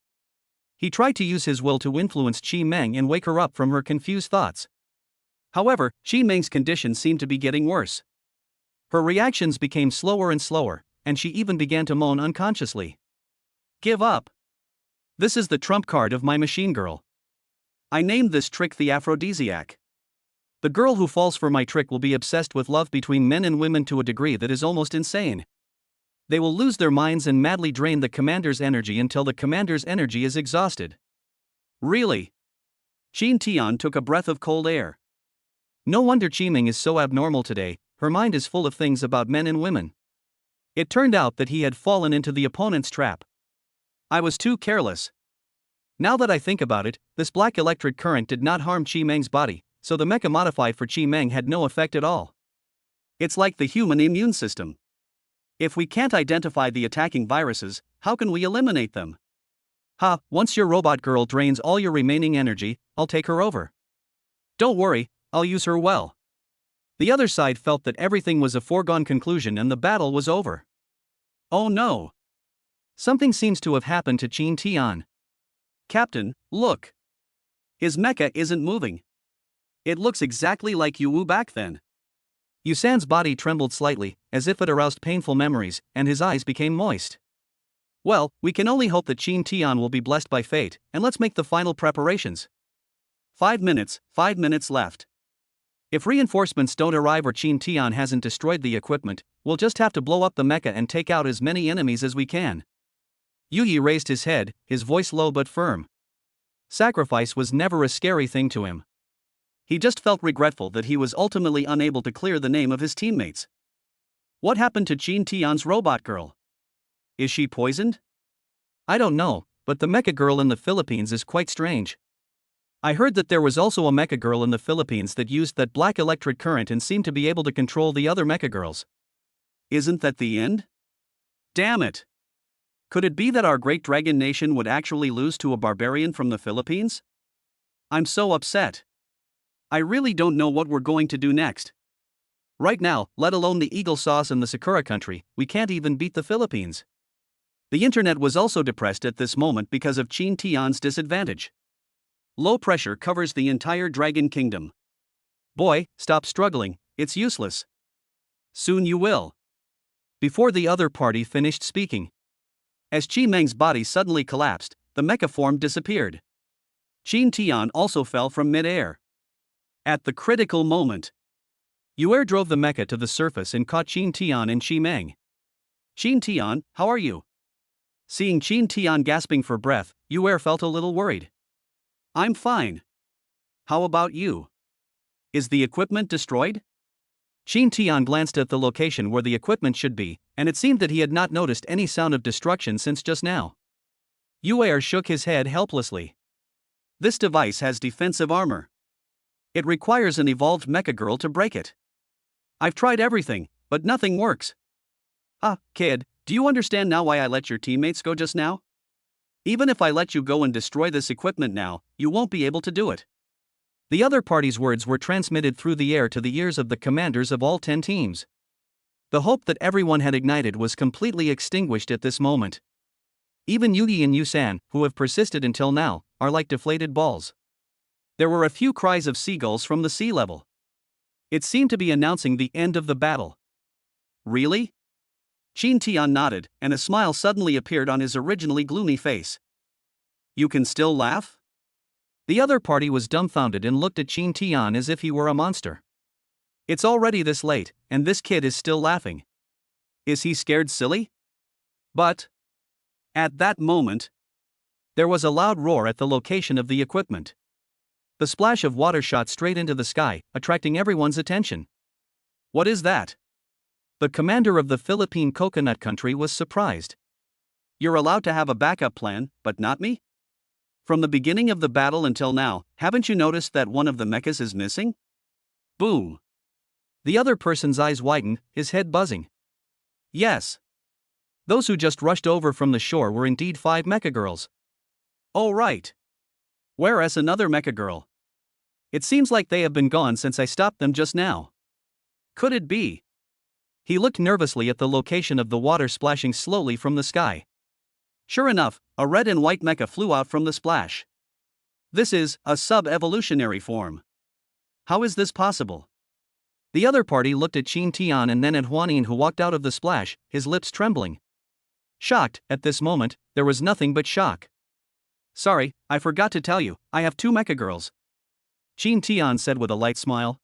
He tried to use his will to influence Qi Meng and wake her up from her confused thoughts. However, Qi Meng's condition seemed to be getting worse. Her reactions became slower and slower, and she even began to moan unconsciously. Give up. This is the trump card of my machine girl. I named this trick the aphrodisiac. The girl who falls for my trick will be obsessed with love between men and women to a degree that is almost insane. They will lose their minds and madly drain the commander's energy until the commander's energy is exhausted. Really? Qin Tian took a breath of cold air. No wonder Qi Meng is so abnormal today, her mind is full of things about men and women. It turned out that he had fallen into the opponent's trap. I was too careless. Now that I think about it, this black electric current did not harm Qi Meng's body, so the mecha modified for Qi Meng had no effect at all. It's like the human immune system. If we can't identify the attacking viruses, how can we eliminate them? Once your robot girl drains all your remaining energy, I'll take her over. Don't worry, I'll use her well. The other side felt that everything was a foregone conclusion and the battle was over. Oh no! Something seems to have happened to Qin Tian. Captain, look! His mecha isn't moving. It looks exactly like Yu back then. Yusan's body trembled slightly, as if it aroused painful memories, and his eyes became moist. Well, we can only hope that Qin Tian will be blessed by fate, and let's make the final preparations. 5 minutes left. If reinforcements don't arrive or Qin Tian hasn't destroyed the equipment, we'll just have to blow up the mecha and take out as many enemies as we can. Yu raised his head, his voice low but firm. Sacrifice was never a scary thing to him. He just felt regretful that he was ultimately unable to clear the name of his teammates. What happened to Qin Tian's robot girl? Is she poisoned? I don't know, but the Mecha Girl in the Philippines is quite strange. I heard that there was also a Mecha Girl in the Philippines that used that black electric current and seemed to be able to control the other Mecha Girls. Isn't that the end? Damn it! Could it be that our great dragon nation would actually lose to a barbarian from the Philippines? I'm so upset. I really don't know what we're going to do next. Right now, let alone the eagle sauce and the Sakura country, we can't even beat the Philippines. The internet was also depressed at this moment because of Qin Tian's disadvantage. Low pressure covers the entire Dragon Kingdom. Boy, stop struggling, it's useless. Soon you will. Before the other party finished speaking. As Chi Meng's body suddenly collapsed, the mecha form disappeared. Qin Tian also fell from mid-air. At the critical moment, Yuer drove the mecha to the surface and caught Qin Tian and Chi Meng. Qin Tian, how are you? Seeing Qin Tian gasping for breath, Yuer felt a little worried. I'm fine. How about you? Is the equipment destroyed? Qin Tian glanced at the location where the equipment should be, and it seemed that he had not noticed any sound of destruction since just now. Yuer shook his head helplessly. This device has defensive armor. It requires an evolved Mecha Girl to break it. I've tried everything, but nothing works. Ah, kid, do you understand now why I let your teammates go just now? Even if I let you go and destroy this equipment now, you won't be able to do it. The other party's words were transmitted through the air to the ears of the commanders of all 10 teams. The hope that everyone had ignited was completely extinguished at this moment. Even Yugi and Yusan, who have persisted until now, are like deflated balls. There were a few cries of seagulls from the sea level. It seemed to be announcing the end of the battle. Really? Qin Tian nodded, and a smile suddenly appeared on his originally gloomy face. You can still laugh? The other party was dumbfounded and looked at Qin Tian as if he were a monster. It's already this late, and this kid is still laughing. Is he scared silly? But at that moment, there was a loud roar at the location of the equipment. The splash of water shot straight into the sky, attracting everyone's attention. What is that? The commander of the Philippine coconut country was surprised. You're allowed to have a backup plan, but not me? From the beginning of the battle until now, haven't you noticed that one of the mechas is missing? Boom. The other person's eyes widened, his head buzzing. Yes. Those who just rushed over from the shore were indeed 5 Mecha Girls. Oh right. Whereas another Mecha Girl. It seems like they have been gone since I stopped them just now. Could it be? He looked nervously at the location of the water splashing slowly from the sky. Sure enough, a red and white mecha flew out from the splash. This is a sub-evolutionary form. How is this possible? The other party looked at Qin Tian and then at Huanin, who walked out of the splash, his lips trembling. Shocked, at this moment, there was nothing but shock. Sorry, I forgot to tell you, I have 2 Mecha Girls. Qin Tian said with a light smile.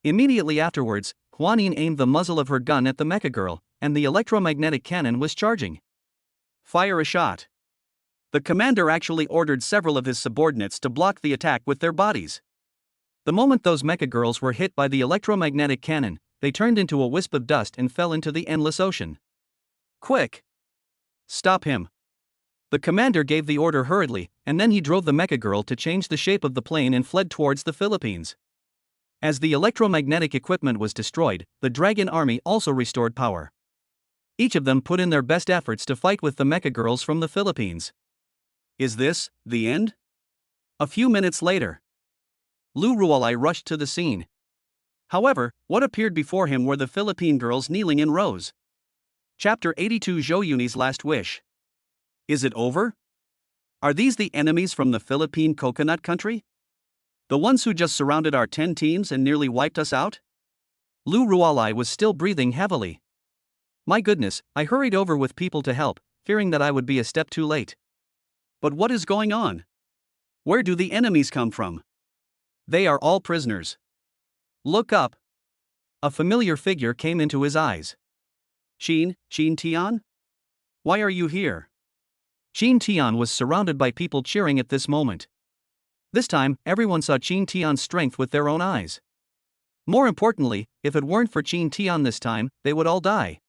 Immediately afterwards, Huanin aimed the muzzle of her gun at the Mecha Girl, and the electromagnetic cannon was charging. Fire a shot. The commander actually ordered several of his subordinates to block the attack with their bodies. The moment those Mecha Girls were hit by the electromagnetic cannon, they turned into a wisp of dust and fell into the endless ocean. Quick! Stop him! The commander gave the order hurriedly, and then he drove the Mecha Girl to change the shape of the plane and fled towards the Philippines. As the electromagnetic equipment was destroyed, the Dragon Army also restored power. Each of them put in their best efforts to fight with the Mecha Girls from the Philippines. Is this the end? A few minutes later, Lu Ruolai rushed to the scene. However, what appeared before him were the Philippine girls kneeling in rows. Chapter 82 Zhou Yuni's Last Wish. Is it over? Are these the enemies from the Philippine coconut country? The ones who just surrounded our 10 teams and nearly wiped us out? Lu Rualai was still breathing heavily. My goodness, I hurried over with people to help, fearing that I would be a step too late. But what is going on? Where do the enemies come from? They are all prisoners. Look up. A familiar figure came into his eyes. Qin Tian? Why are you here? Qin Tian was surrounded by people cheering at this moment. This time, everyone saw Qin Tian's strength with their own eyes. More importantly, if it weren't for Qin Tian this time, they would all die.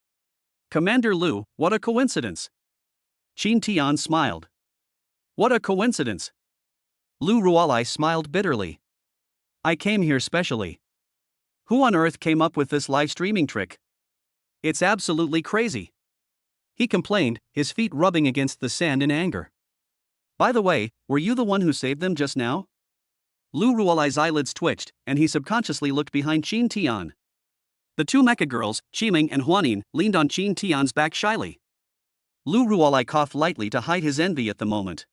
Commander Lu, what a coincidence! Qin Tian smiled. What a coincidence! Lu Rualai smiled bitterly. I came here specially. Who on earth came up with this live streaming trick? It's absolutely crazy. He complained, his feet rubbing against the sand in anger. By the way, were you the one who saved them just now? Lu Rualai's eyelids twitched, and he subconsciously looked behind Qin Tian. The two Mecha Girls, Qiming and Huanin, leaned on Qin Tian's back shyly. Lu Rualai coughed lightly to hide his envy at the moment.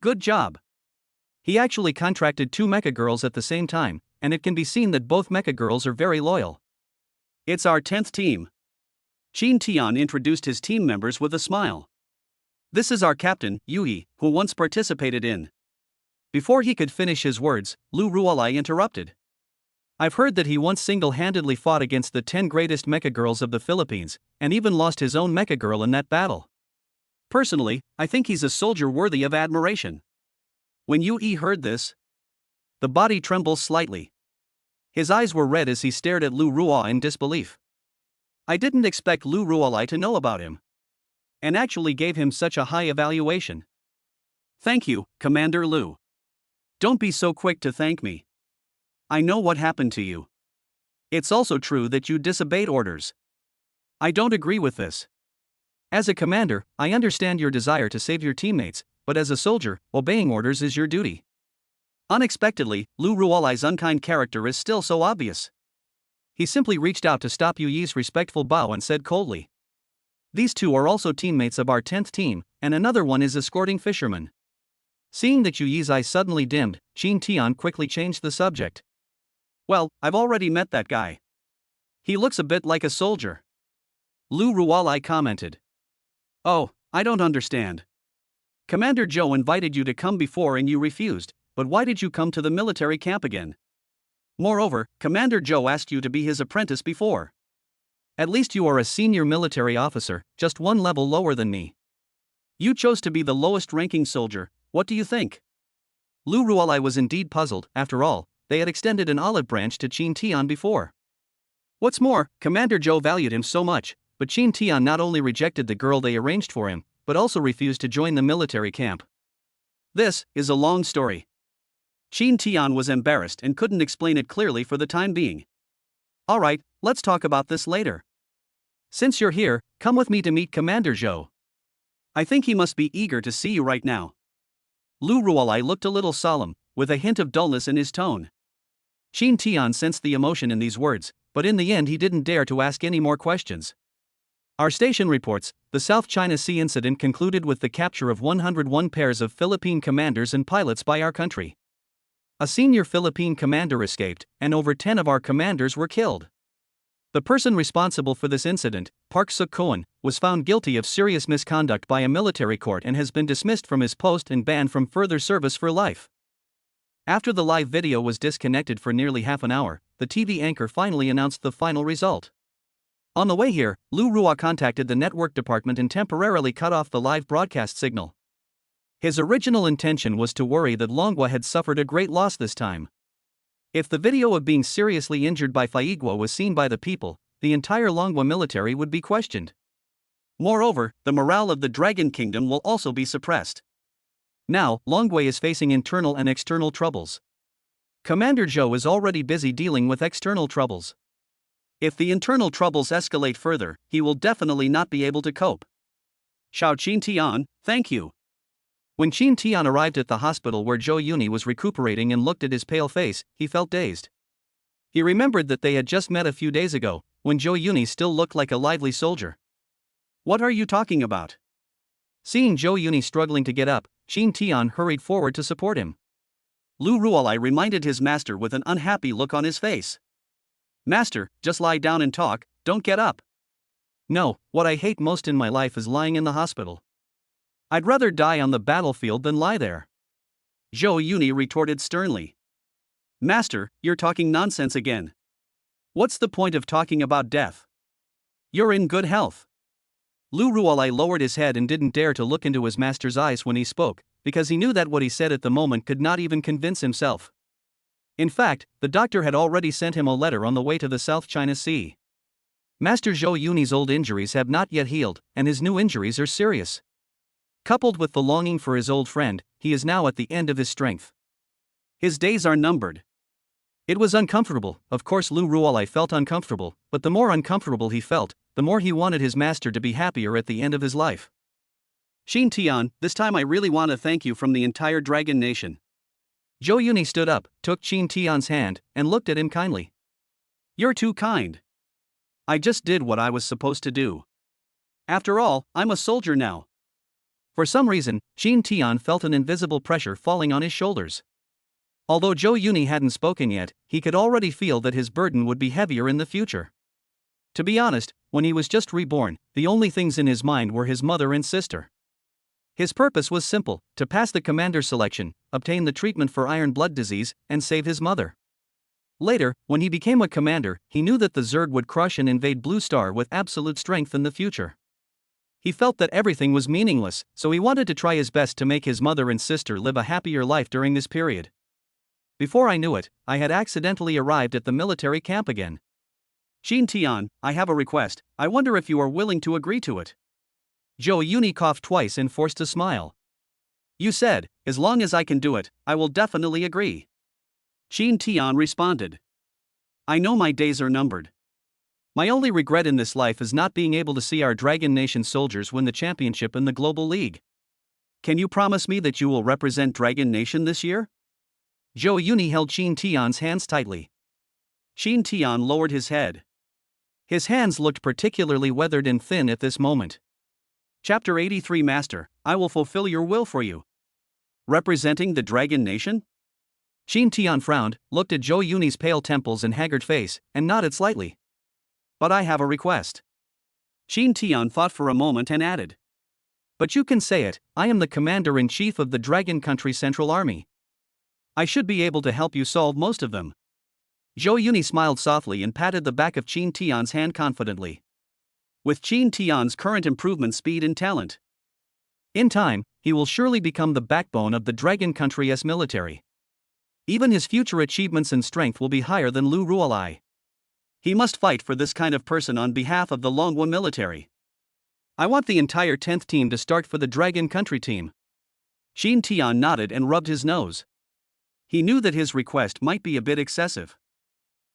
Good job. He actually contracted two Mecha Girls at the same time, and it can be seen that both Mecha Girls are very loyal. It's our 10th team. Qin Tian introduced his team members with a smile. This is our captain, Yui, who once participated in. Before he could finish his words, Lu Rualai interrupted. I've heard that he once single-handedly fought against the 10 greatest Mecha Girls of the Philippines, and even lost his own Mecha Girl in that battle. Personally, I think he's a soldier worthy of admiration. When Yui heard this, the body trembled slightly. His eyes were red as he stared at Lu Rualai in disbelief. I didn't expect Lu Rualai to know about him, and actually gave him such a high evaluation. Thank you, Commander Lu. Don't be so quick to thank me. I know what happened to you. It's also true that you disobeyed orders. I don't agree with this. As a commander, I understand your desire to save your teammates, but as a soldier, obeying orders is your duty. Unexpectedly, Lu Rualai's unkind character is still so obvious. He simply reached out to stop Yuyi's respectful bow and said coldly. These two are also teammates of our 10th team, and another one is escorting fishermen. Seeing that Yuyi's eyes suddenly dimmed, Qin Tian quickly changed the subject. Well, I've already met that guy. He looks a bit like a soldier. Lu Rualai commented. Oh, I don't understand. Commander Zhou invited you to come before and you refused, but why did you come to the military camp again? Moreover, Commander Zhou asked you to be his apprentice before. At least you are a senior military officer, just one level lower than me. You chose to be the lowest ranking soldier, what do you think? Lu Rualai was indeed puzzled. After all, they had extended an olive branch to Qin Tian before. What's more, Commander Zhou valued him so much, but Qin Tian not only rejected the girl they arranged for him, but also refused to join the military camp. This is a long story. Qin Tian was embarrassed and couldn't explain it clearly for the time being. Alright, let's talk about this later. Since you're here, come with me to meet Commander Zhou. I think he must be eager to see you right now. Lu Rualai looked a little solemn, with a hint of dullness in his tone. Qin Tian sensed the emotion in these words, but in the end he didn't dare to ask any more questions. Our station reports, the South China Sea incident concluded with the capture of 101 pairs of Philippine commanders and pilots by our country. A senior Philippine commander escaped, and over 10 of our commanders were killed. The person responsible for this incident, Park Suk-koan, was found guilty of serious misconduct by a military court and has been dismissed from his post and banned from further service for life. After the live video was disconnected for nearly half an hour, the TV anchor finally announced the final result. On the way here, Lu Rualai contacted the network department and temporarily cut off the live broadcast signal. His original intention was to worry that Longhua had suffered a great loss this time. If the video of being seriously injured by Faigua was seen by the people, the entire Longhua military would be questioned. Moreover, the morale of the Dragon Kingdom will also be suppressed. Now, Longhua is facing internal and external troubles. Commander Zhou is already busy dealing with external troubles. If the internal troubles escalate further, he will definitely not be able to cope. Xiao Qin Tian, thank you. When Qin Tian arrived at the hospital where Zhou Yuni was recuperating and looked at his pale face, he felt dazed. He remembered that they had just met a few days ago, when Zhou Yuni still looked like a lively soldier. What are you talking about? Seeing Zhou Yuni struggling to get up, Qin Tian hurried forward to support him. Lu Ruolai reminded his master with an unhappy look on his face. Master, just lie down and talk, don't get up. No, what I hate most in my life is lying in the hospital. I'd rather die on the battlefield than lie there. Zhou Yuni retorted sternly. Master, you're talking nonsense again. What's the point of talking about death? You're in good health. Lu Ruolai lowered his head and didn't dare to look into his master's eyes when he spoke, because he knew that what he said at the moment could not even convince himself. In fact, the doctor had already sent him a letter on the way to the South China Sea. Master Zhou Yuni's old injuries have not yet healed, and his new injuries are serious. Coupled with the longing for his old friend, he is now at the end of his strength. His days are numbered. It was uncomfortable. Of course Lu Ruolai felt uncomfortable, but the more uncomfortable he felt, the more he wanted his master to be happier at the end of his life. Qin Tian, this time I really want to thank you from the entire Dragon Nation. Zhou Yuni stood up, took Qin Tian's hand, and looked at him kindly. You're too kind. I just did what I was supposed to do. After all, I'm a soldier now. For some reason, Qin Tian felt an invisible pressure falling on his shoulders. Although Zhou Yuni hadn't spoken yet, he could already feel that his burden would be heavier in the future. To be honest, when he was just reborn, the only things in his mind were his mother and sister. His purpose was simple: to pass the commander selection, obtain the treatment for iron blood disease, and save his mother. Later, when he became a commander, he knew that the Zerg would crush and invade Blue Star with absolute strength in the future. He felt that everything was meaningless, so he wanted to try his best to make his mother and sister live a happier life during this period. Before I knew it, I had accidentally arrived at the military camp again. Qin Tian, I have a request. I wonder if you are willing to agree to it. Zhou Yuni coughed twice and forced a smile. You said, as long as I can do it, I will definitely agree. Qin Tian responded. I know my days are numbered. My only regret in this life is not being able to see our Dragon Nation soldiers win the championship in the Global League. Can you promise me that you will represent Dragon Nation this year? Zhou Yuni held Qin Tian's hands tightly. Qin Tian lowered his head. His hands looked particularly weathered and thin at this moment. Chapter 83 Master, I will fulfill your will for you. Representing the Dragon Nation? Qin Tian frowned, looked at Zhou Yuni's pale temples and haggard face, and nodded slightly. But I have a request. Qin Tian thought for a moment and added. But you can say it, I am the commander-in-chief of the Dragon Country Central Army. I should be able to help you solve most of them. Zhou Yuni smiled softly and patted the back of Qin Tian's hand confidently. With Qin Tian's current improvement speed and talent, in time, he will surely become the backbone of the Dragon Country's military. Even his future achievements and strength will be higher than Lu Ruolai. He must fight for this kind of person on behalf of the Longhua military. I want the entire 10th team to start for the Dragon Country team. Qin Tian nodded and rubbed his nose. He knew that his request might be a bit excessive.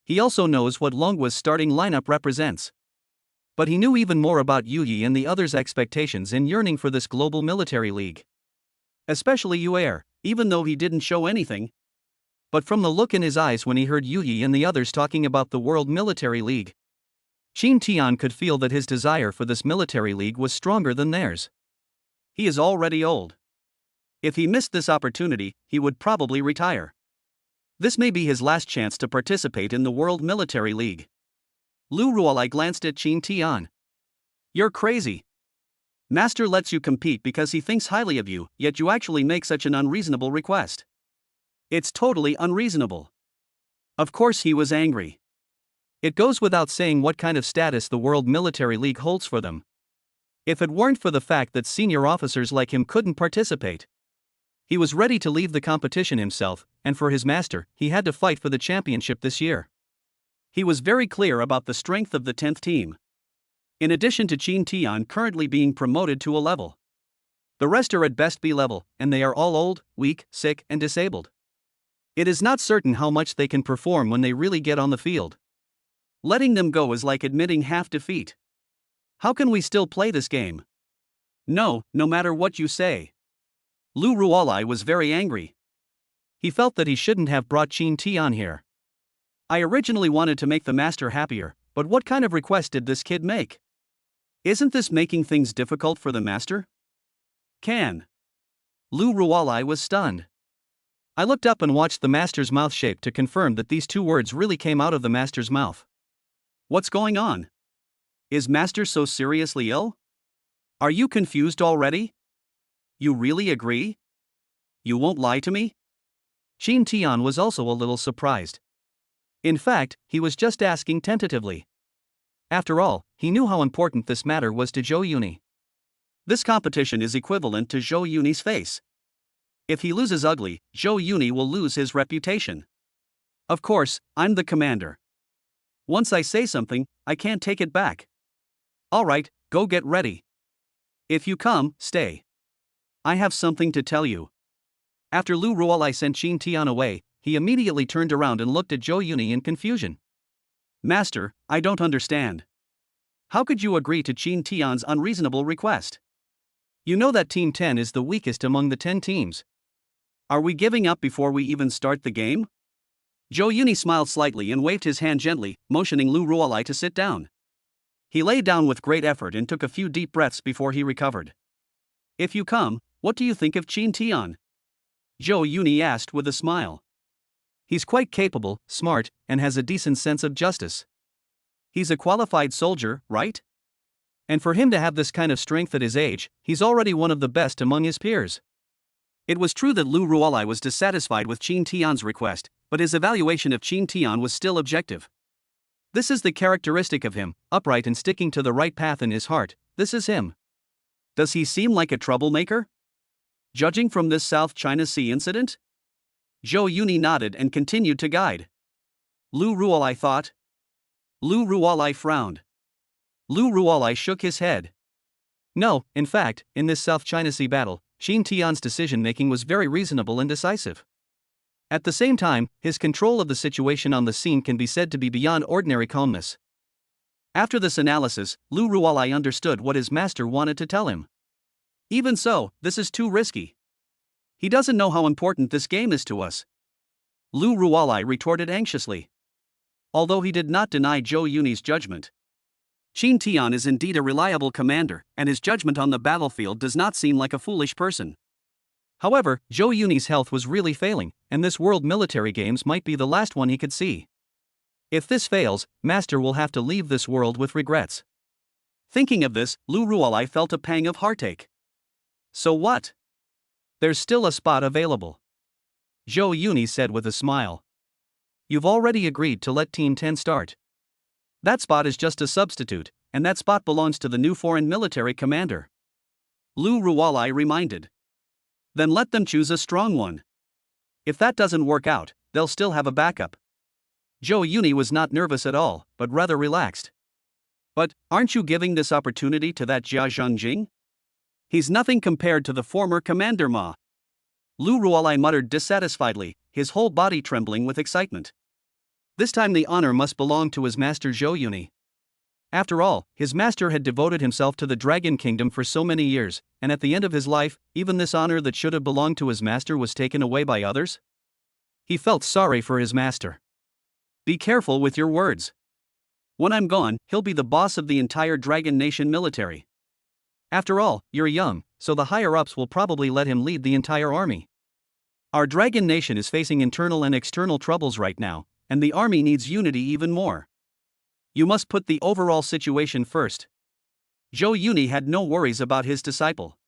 He also knows what Longhua's starting lineup represents. But he knew even more about Yu Yi and the others' expectations and yearning for this global military league. Especially Yu Er, even though he didn't show anything. But from the look in his eyes when he heard Yu Yi and the others talking about the World Military League, Qin Tian could feel that his desire for this military league was stronger than theirs. He is already old. If he missed this opportunity, he would probably retire. This may be his last chance to participate in the World Military League. Lu Ruolai glanced at Qin Tian. You're crazy. Master lets you compete because he thinks highly of you, yet you actually make such an unreasonable request. It's totally unreasonable. Of course he was angry. It goes without saying what kind of status the World Military League holds for them. If it weren't for the fact that senior officers like him couldn't participate, he was ready to leave the competition himself, and for his master, he had to fight for the championship this year. He was very clear about the strength of the 10th team. In addition to Qin Tian currently being promoted to a level, the rest are at best B level, and they are all old, weak, sick, and disabled. It is not certain how much they can perform when they really get on the field. Letting them go is like admitting half defeat. How can we still play this game? No matter what you say. Lu Ruolai was very angry. He felt that he shouldn't have brought Qin Tian here. I originally wanted to make the master happier, but what kind of request did this kid make? Isn't this making things difficult for the master? Can. Lu Rualai was stunned. I looked up and watched the master's mouth shape to confirm that these two words really came out of the master's mouth. What's going on? Is master so seriously ill? Are you confused already? You really agree? You won't lie to me? Qin Tian was also a little surprised. In fact, he was just asking tentatively. After all, he knew how important this matter was to Zhou Yuni. This competition is equivalent to Zhou Yuni's face. If he loses ugly, Zhou Yuni will lose his reputation. Of course, I'm the commander. Once I say something, I can't take it back. Alright, go get ready. If you come, stay. I have something to tell you. After Lu Rualai sent Qin Tian away, he immediately turned around and looked at Zhou Yuni in confusion. Master, I don't understand. How could you agree to Qin Tian's unreasonable request? You know that Team 10 is the weakest among the 10 teams. Are we giving up before we even start the game? Zhou Yuni smiled slightly and waved his hand gently, motioning Lu Rualai to sit down. He lay down with great effort and took a few deep breaths before he recovered. If you come, what do you think of Qin Tian? Zhou Yuni asked with a smile. He's quite capable, smart, and has a decent sense of justice. He's a qualified soldier, right? And for him to have this kind of strength at his age, he's already one of the best among his peers. It was true that Lu Rualai was dissatisfied with Qin Tian's request, but his evaluation of Qin Tian was still objective. This is the characteristic of him, upright and sticking to the right path in his heart. This is him. Does he seem like a troublemaker? Judging from this South China Sea incident? Zhou Yuni nodded and continued to guide. Lu Rualai thought. Lu Rualai frowned. Lu Rualai shook his head. No, in fact, in this South China Sea battle, Qin Tian's decision-making was very reasonable and decisive. At the same time, his control of the situation on the scene can be said to be beyond ordinary calmness. After this analysis, Lu Rualai understood what his master wanted to tell him. Even so, this is too risky. He doesn't know how important this game is to us. Lu Rualai retorted anxiously. Although he did not deny Zhou Yuni's judgment. Qin Tian is indeed a reliable commander, and his judgment on the battlefield does not seem like a foolish person. However, Zhou Yuni's health was really failing, and this World Military Games might be the last one he could see. If this fails, Master will have to leave this world with regrets. Thinking of this, Lu Rualai felt a pang of heartache. So what? There's still a spot available. Zhou Yuni said with a smile. You've already agreed to let Team 10 start. That spot is just a substitute, and that spot belongs to the new foreign military commander. Lu Rualai reminded. Then let them choose a strong one. If that doesn't work out, they'll still have a backup. Zhou Yuni was not nervous at all, but rather relaxed. But, aren't you giving this opportunity to that Jia Zhengjing? He's nothing compared to the former Commander Ma. Lu Rualai muttered dissatisfiedly, his whole body trembling with excitement. This time the honor must belong to his master Zhou Yuni. After all, his master had devoted himself to the Dragon Kingdom for so many years, and at the end of his life, even this honor that should have belonged to his master was taken away by others? He felt sorry for his master. Be careful with your words. When I'm gone, he'll be the boss of the entire Dragon Nation military. After all, you're young, so the higher-ups will probably let him lead the entire army. Our Dragon Nation is facing internal and external troubles right now, and the army needs unity even more. You must put the overall situation first. Zhou Yuni had no worries about his disciple.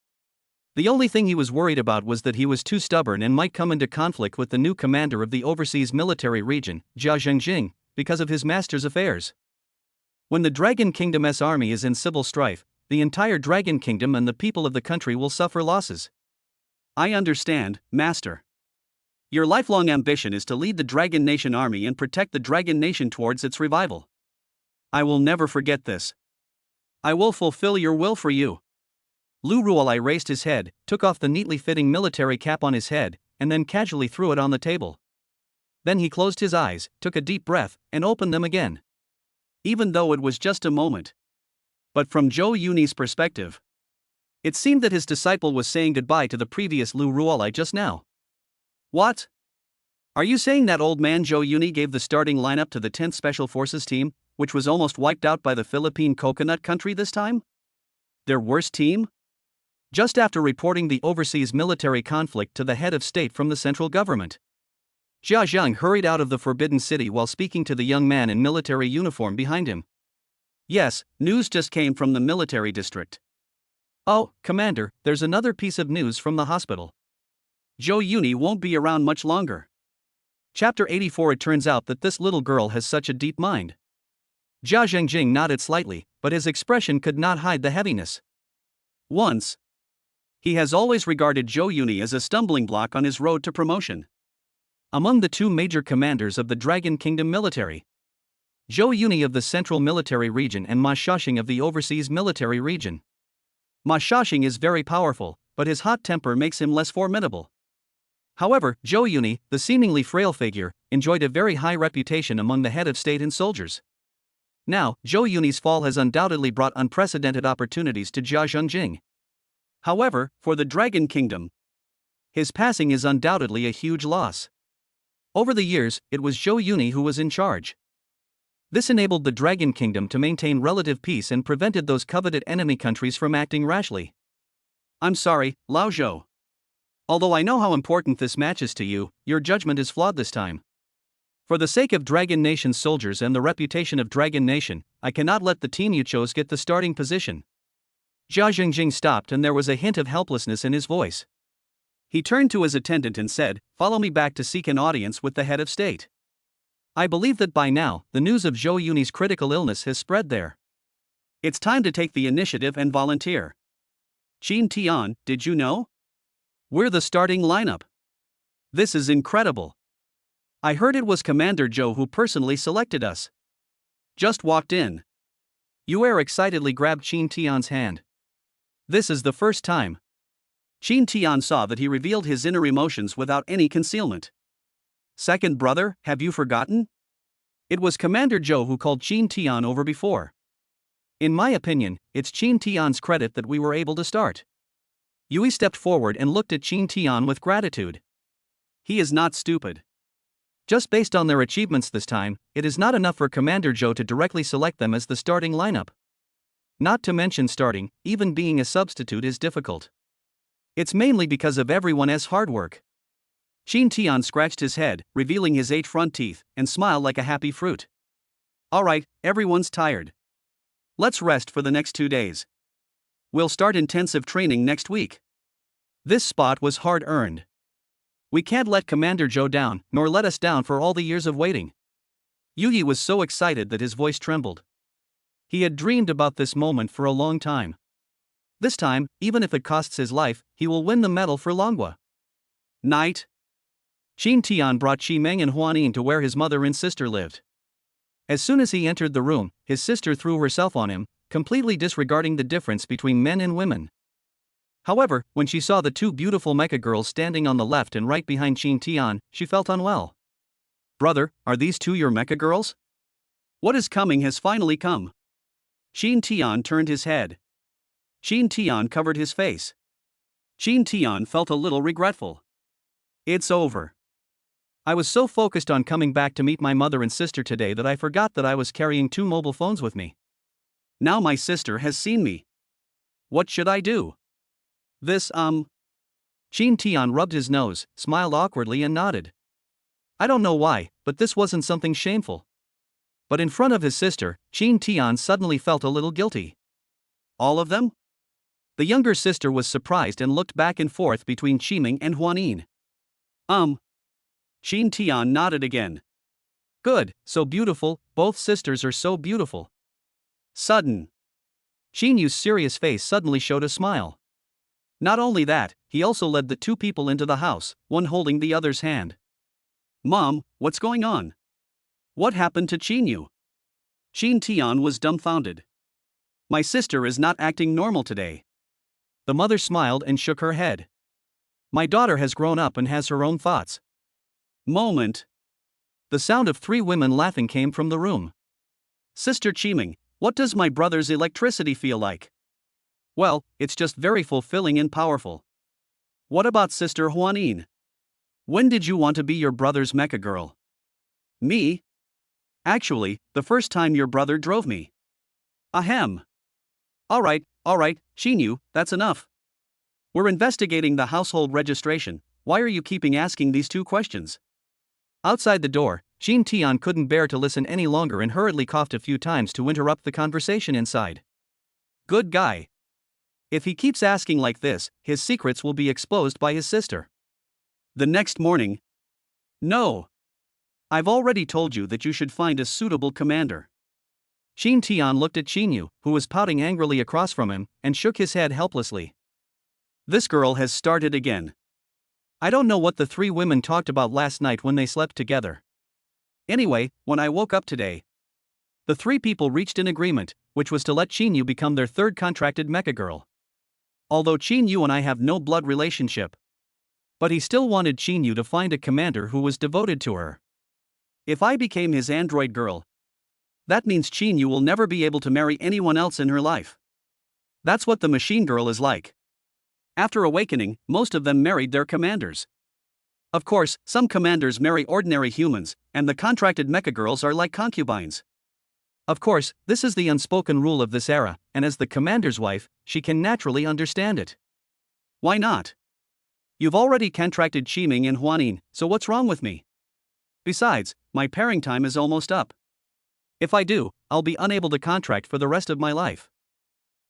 The only thing he was worried about was that he was too stubborn and might come into conflict with the new commander of the overseas military region, Jia Zhengjing, because of his master's affairs. When the Dragon Kingdom's army is in civil strife, the entire Dragon Kingdom and the people of the country will suffer losses. I understand, Master. Your lifelong ambition is to lead the Dragon Nation army and protect the Dragon Nation towards its revival. I will never forget this. I will fulfill your will for you. Lu Rualai raised his head, took off the neatly fitting military cap on his head, and then casually threw it on the table. Then he closed his eyes, took a deep breath, and opened them again. Even though it was just a moment. But from Zhou Yuni's perspective, it seemed that his disciple was saying goodbye to the previous Lu Rualai just now. What? Are you saying that old man Joe Uni gave the starting lineup to the 10th Special Forces team, which was almost wiped out by the Philippine coconut country this time? Their worst team? Just after reporting the overseas military conflict to the head of state from the central government. Jia Zheng hurried out of the Forbidden City while speaking to the young man in military uniform behind him. Yes, news just came from the military district. Oh, Commander, there's another piece of news from the hospital. Joe Uni won't be around much longer. Chapter 84. It turns out that this little girl has such a deep mind. Jia Zhengjing nodded slightly, but his expression could not hide the heaviness. Once, he has always regarded Joe Uni as a stumbling block on his road to promotion. Among the two major commanders of the Dragon Kingdom military, Joe Uni of the Central Military Region and Ma Xiaoxing of the Overseas Military Region. Ma Xiaoxing is very powerful, but his hot temper makes him less formidable. However, Joe Uni, the seemingly frail figure, enjoyed a very high reputation among the head of state and soldiers. Now, Joe Uni's fall has undoubtedly brought unprecedented opportunities to Jia Zhengjing. However, for the Dragon Kingdom, his passing is undoubtedly a huge loss. Over the years, it was Joe Uni who was in charge. This enabled the Dragon Kingdom to maintain relative peace and prevented those coveted enemy countries from acting rashly. I'm sorry, Lao Zhou. Although I know how important this match is to you, your judgment is flawed this time. For the sake of Dragon Nation's soldiers and the reputation of Dragon Nation, I cannot let the team you chose get the starting position. Jia Zhengjing stopped and there was a hint of helplessness in his voice. He turned to his attendant and said, "Follow me back to seek an audience with the head of state. I believe that by now, the news of Zhou Yuni's critical illness has spread there. It's time to take the initiative and volunteer. Qin Tian, did you know? We're the starting lineup. This is incredible. I heard it was Commander Zhou who personally selected us. Just walked in." Yue excitedly grabbed Qin Tian's hand. This is the first time. Qin Tian saw that he revealed his inner emotions without any concealment. Second brother, have you forgotten? It was Commander Zhou who called Qin Tian over before. In my opinion, it's Qin Tian's credit that we were able to start. Yui stepped forward and looked at Qin Tian with gratitude. He is not stupid. Just based on their achievements this time, it is not enough for Commander Zhou to directly select them as the starting lineup. Not to mention starting, even being a substitute is difficult. It's mainly because of everyone's hard work. Qin Tian scratched his head, revealing his 8 front teeth, and smiled like a happy fruit. Alright, everyone's tired. Let's rest for the next 2 days. We'll start intensive training next week. This spot was hard-earned. We can't let Commander Zhou down, nor let us down for all the years of waiting. Yuyi was so excited that his voice trembled. He had dreamed about this moment for a long time. This time, even if it costs his life, he will win the medal for Longhua. Night. Qin Tian brought Qi Meng and Huanin to where his mother and sister lived. As soon as he entered the room, his sister threw herself on him, completely disregarding the difference between men and women. However, when she saw the 2 beautiful Mecha Girls standing on the left and right behind Qin Tian, she felt unwell. Brother, are these 2 your Mecha Girls? What is coming has finally come. Qin Tian turned his head. Qin Tian covered his face. Qin Tian felt a little regretful. It's over. I was so focused on coming back to meet my mother and sister today that I forgot that I was carrying 2 mobile phones with me. Now my sister has seen me. What should I do? Qin Tian rubbed his nose, smiled awkwardly and nodded. I don't know why, but this wasn't something shameful. But in front of his sister, Qin Tian suddenly felt a little guilty. All of them? The younger sister was surprised and looked back and forth between Qiming and Huanin. Qin Tian nodded again. Good, so beautiful, both sisters are so beautiful. Sudden. Qin Yu's serious face suddenly showed a smile. Not only that, he also led the 2 people into the house, one holding the other's hand. Mom, what's going on? What happened to Qin Yu? Qin Tian was dumbfounded. My sister is not acting normal today. The mother smiled and shook her head. My daughter has grown up and has her own thoughts. Moment. The sound of 3 women laughing came from the room. Sister Qiming, what does my brother's electricity feel like? Well, it's just very fulfilling and powerful. What about Sister Huanin? When did you want to be your brother's mecha girl? Me? Actually, the first time your brother drove me. Ahem. Alright, Shinyu, that's enough. We're investigating the household registration. Why are you keeping asking these two questions? Outside the door, Shin Tian couldn't bear to listen any longer and hurriedly coughed a few times to interrupt the conversation inside. Good guy. If he keeps asking like this, his secrets will be exposed by his sister. The next morning. No. I've already told you that you should find a suitable commander. Shin Tian looked at Shinyu, who was pouting angrily across from him, and shook his head helplessly. This girl has started again. I don't know what the three women talked about last night when they slept together. Anyway, when I woke up today, the three people reached an agreement, which was to let Shinyu become their third contracted mecha girl. Although Shinyu and I have no blood relationship. But he still wanted Shinyu to find a commander who was devoted to her. If I became his android girl, that means Shinyu will never be able to marry anyone else in her life. That's what the machine girl is like. After awakening, most of them married their commanders. Of course, some commanders marry ordinary humans, and the contracted mecha girls are like concubines. Of course, this is the unspoken rule of this era, and as the commander's wife, she can naturally understand it. Why not? You've already contracted Shiming and Huanin, so what's wrong with me? Besides, my pairing time is almost up. If I do, I'll be unable to contract for the rest of my life.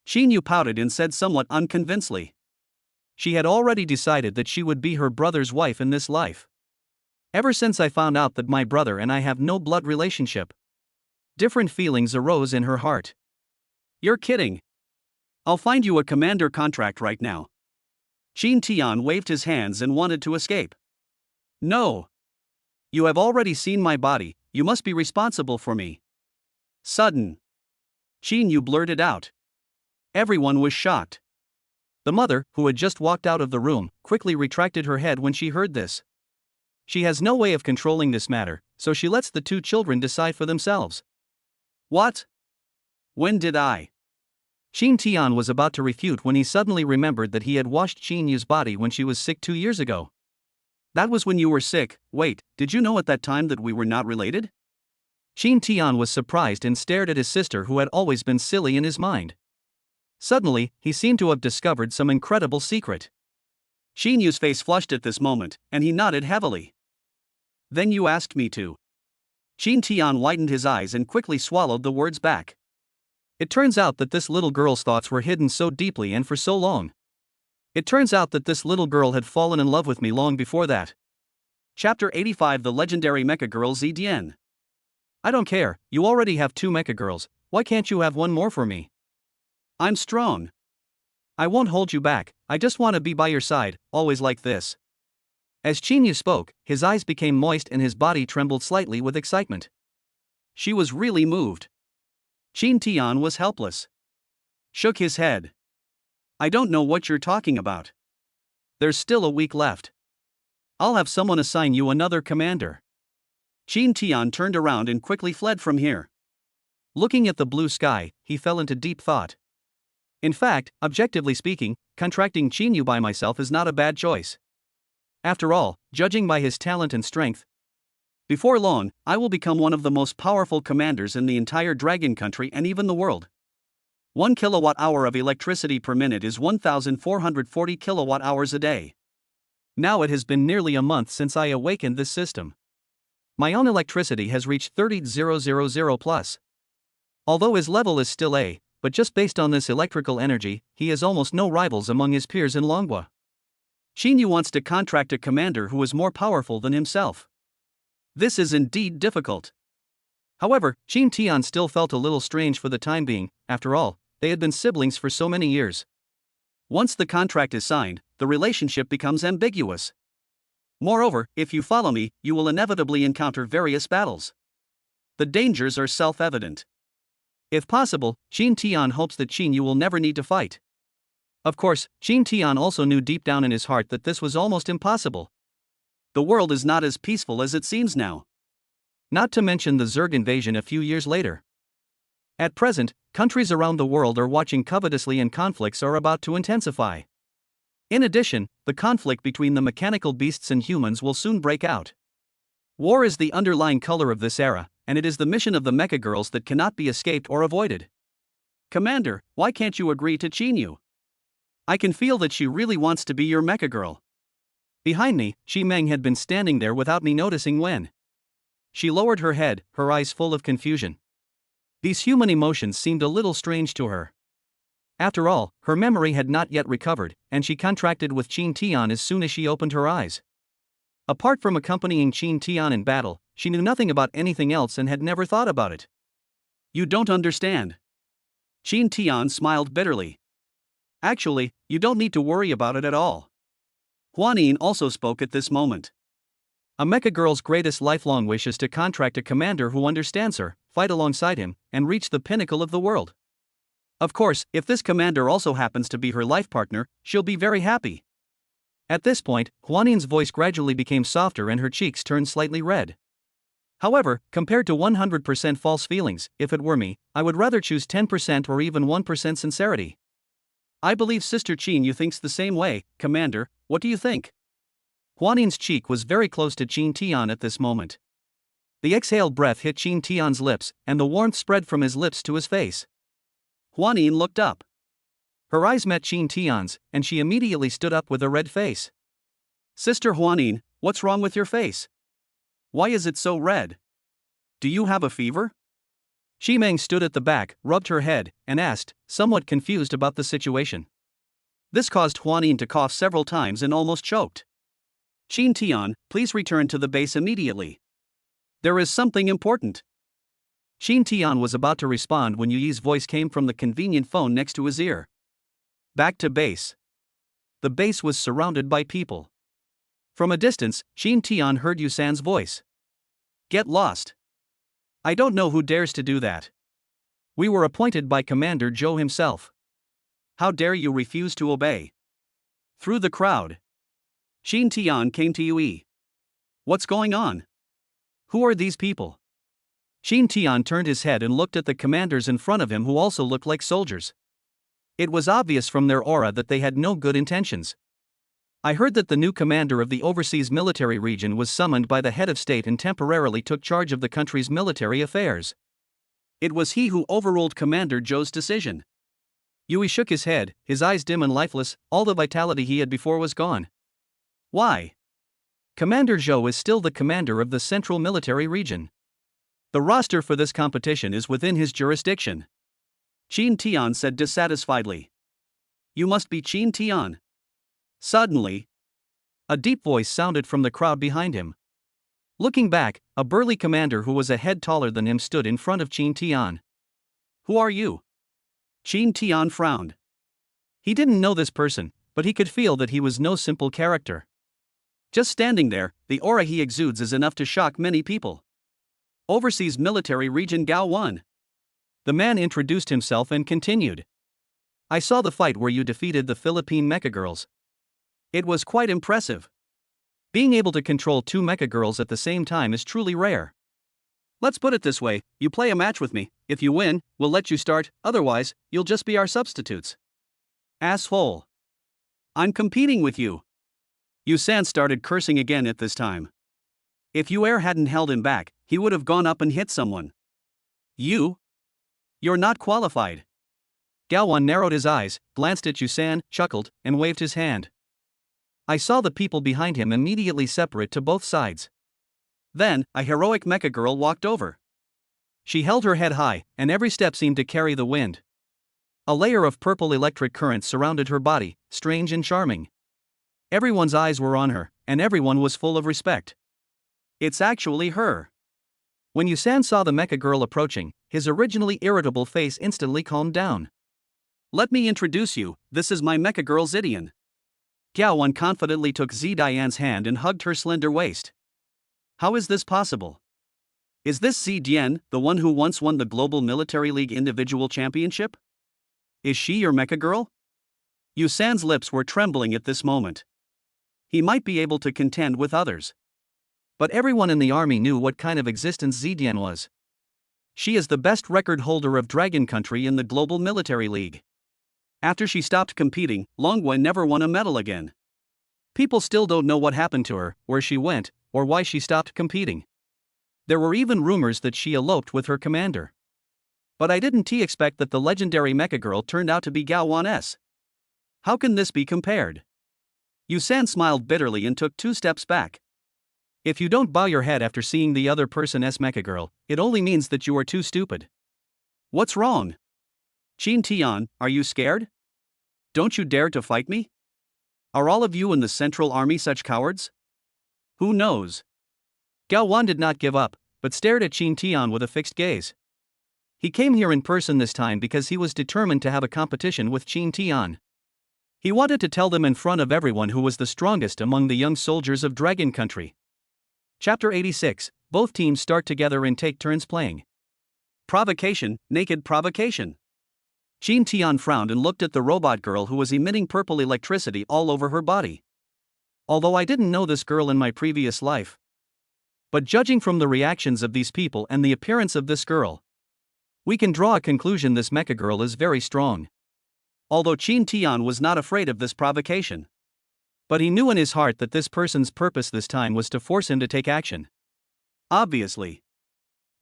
Shinyu pouted and said somewhat unconvincingly. She had already decided that she would be her brother's wife in this life. Ever since I found out that my brother and I have no blood relationship, different feelings arose in her heart. You're kidding. I'll find you a commander contract right now. Shin Tian waved his hands and wanted to escape. No. You have already seen my body, you must be responsible for me. Sudden. Shinyu blurted out. Everyone was shocked. The mother, who had just walked out of the room, quickly retracted her head when she heard this. She has no way of controlling this matter, so she lets the two children decide for themselves. What? When did I? Shin Tian was about to refute when he suddenly remembered that he had washed Shinyu's body when she was sick 2 years ago. That was when you were sick. Wait, did you know at that time that we were not related? Shin Tian was surprised and stared at his sister, who had always been silly in his mind. Suddenly, he seemed to have discovered some incredible secret. Shinyu's face flushed at this moment, and he nodded heavily. Then you asked me to. Shin Tian widened his eyes and quickly swallowed the words back. It turns out that this little girl's thoughts were hidden so deeply and for so long. It turns out that this little girl had fallen in love with me long before that. Chapter 85: The Legendary Mecha Girl Zdian. I don't care, you already have 2 mecha girls, why can't you have one more for me? I'm strong. I won't hold you back, I just want to be by your side, always like this. As Shinyu spoke, his eyes became moist and his body trembled slightly with excitement. She was really moved. Shin Tian was helpless. Shook his head. I don't know what you're talking about. There's still a week left. I'll have someone assign you another commander. Shin Tian turned around and quickly fled from here. Looking at the blue sky, he fell into deep thought. In fact, objectively speaking, contracting Shinyu by myself is not a bad choice. After all, judging by his talent and strength, before long, I will become one of the most powerful commanders in the entire Dragon Country and even the world. 1 kilowatt-hour of electricity per minute is 1,440 kilowatt-hours a day. Now it has been nearly a month since I awakened this system. My own electricity has reached 30,000 plus. Although his level is still A, but just based on this electrical energy, he has almost no rivals among his peers in Longwa. Shinyu wants to contract a commander who is more powerful than himself. This is indeed difficult. However, Shin Tian still felt a little strange for the time being. After all, they had been siblings for so many years. Once the contract is signed, the relationship becomes ambiguous. Moreover, if you follow me, you will inevitably encounter various battles. The dangers are self-evident. If possible, Shin Tian hopes that Shinyu will never need to fight. Of course, Shin Tian also knew deep down in his heart that this was almost impossible. The world is not as peaceful as it seems now. Not to mention the Zerg invasion a few years later. At present, countries around the world are watching covetously and conflicts are about to intensify. In addition, the conflict between the mechanical beasts and humans will soon break out. War is the underlying color of this era, and it is the mission of the Mecha Girls that cannot be escaped or avoided. Commander, why can't you agree to Chinyu? I can feel that she really wants to be your Mecha Girl. Behind me, Chi Meng had been standing there without me noticing when. She lowered her head, her eyes full of confusion. These human emotions seemed a little strange to her. After all, her memory had not yet recovered, and she contracted with Qin Tian as soon as she opened her eyes. Apart from accompanying Qin Tian in battle, she knew nothing about anything else and had never thought about it. You don't understand. Qin Tian smiled bitterly. Actually, you don't need to worry about it at all. Huanin also spoke at this moment. A Mecha Girl's greatest lifelong wish is to contract a commander who understands her, fight alongside him, and reach the pinnacle of the world. Of course, if this commander also happens to be her life partner, she'll be very happy. At this point, Huanin's voice gradually became softer and her cheeks turned slightly red. However, compared to 100% false feelings, if it were me, I would rather choose 10% or even 1% sincerity. I believe Sister Qin you thinks the same way, Commander, what do you think? Huanin's cheek was very close to Qin Tian at this moment. The exhaled breath hit Qin Tian's lips, and the warmth spread from his lips to his face. Huanin looked up. Her eyes met Qin Tian's, and she immediately stood up with a red face. Sister Huanin, what's wrong with your face? Why is it so red? Do you have a fever? Chi Meng stood at the back, rubbed her head, and asked, somewhat confused about the situation. This caused Huanin to cough several times and almost choked. Qin Tian, please return to the base immediately. There is something important. Qin Tian was about to respond when Yuyi's voice came from the convenient phone next to his ear. Back to base. The base was surrounded by people. From a distance, Qin Tian heard Yusan's voice. Get lost. I don't know who dares to do that. We were appointed by Commander Zhou himself. How dare you refuse to obey? Through the crowd, Qin Tian came to Yui. What's going on? Who are these people? Qin Tian turned his head and looked at the commanders in front of him who also looked like soldiers. It was obvious from their aura that they had no good intentions. I heard that the new commander of the overseas military region was summoned by the head of state and temporarily took charge of the country's military affairs. It was he who overruled Commander Zhou's decision. Yui shook his head, his eyes dim and lifeless, all the vitality he had before was gone. Why? Commander Zhou is still the commander of the central military region. The roster for this competition is within his jurisdiction. Qin Tian said dissatisfiedly. You must be Qin Tian. Suddenly, a deep voice sounded from the crowd behind him. Looking back, a burly commander who was a head taller than him stood in front of Qin Tian. Who are you? Qin Tian frowned. He didn't know this person, but he could feel that he was no simple character. Just standing there, the aura he exudes is enough to shock many people. Overseas Military Region Gao 1. The man introduced himself and continued. I saw the fight where you defeated the Philippine Mecha Girls. It was quite impressive. Being able to control two Mecha Girls at the same time is truly rare. Let's put it this way, you play a match with me, if you win, we'll let you start, otherwise, you'll just be our substitutes. Asshole. I'm competing with you. Yusan started cursing again at this time. If Yuer hadn't held him back, he would have gone up and hit someone. You? You're not qualified. Gaowan narrowed his eyes, glanced at Yusan, chuckled, and waved his hand. I saw the people behind him immediately separate to both sides. Then, a heroic mecha girl walked over. She held her head high, and every step seemed to carry the wind. A layer of purple electric current surrounded her body, strange and charming. Everyone's eyes were on her, and everyone was full of respect. It's actually her. When Yusan saw the mecha girl approaching, his originally irritable face instantly calmed down. Let me introduce you, this is my mecha girl Zidian. Gaowan confidently took Zidian's hand and hugged her slender waist. How is this possible? Is this Zidian, the one who once won the Global Military League Individual Championship? Is she your mecha girl? Yusan's lips were trembling at this moment. He might be able to contend with others. But everyone in the army knew what kind of existence Zidian was. She is the best record holder of Dragon Country in the Global Military League. After she stopped competing, Longwen never won a medal again. People still don't know what happened to her, where she went, or why she stopped competing. There were even rumors that she eloped with her commander. But I didn't expect that the legendary Mecha Girl turned out to be Gao Wan's. How can this be compared? Yusan smiled bitterly and took 2 steps back. If you don't bow your head after seeing the other person's Mecha Girl, it only means that you are too stupid. What's wrong? Qin Tian, are you scared? Don't you dare to fight me? Are all of you in the Central Army such cowards? Who knows? Gao Wan did not give up, but stared at Qin Tian with a fixed gaze. He came here in person this time because he was determined to have a competition with Qin Tian. He wanted to tell them in front of everyone who was the strongest among the young soldiers of Dragon Country. Chapter 86, both teams start together and take turns playing. Provocation, naked provocation. Qin Tian frowned and looked at the robot girl who was emitting purple electricity all over her body. Although I didn't know this girl in my previous life. But judging from the reactions of these people and the appearance of this girl, we can draw a conclusion this Mecha Girl is very strong. Although Qin Tian was not afraid of this provocation. But he knew in his heart that this person's purpose this time was to force him to take action. Obviously.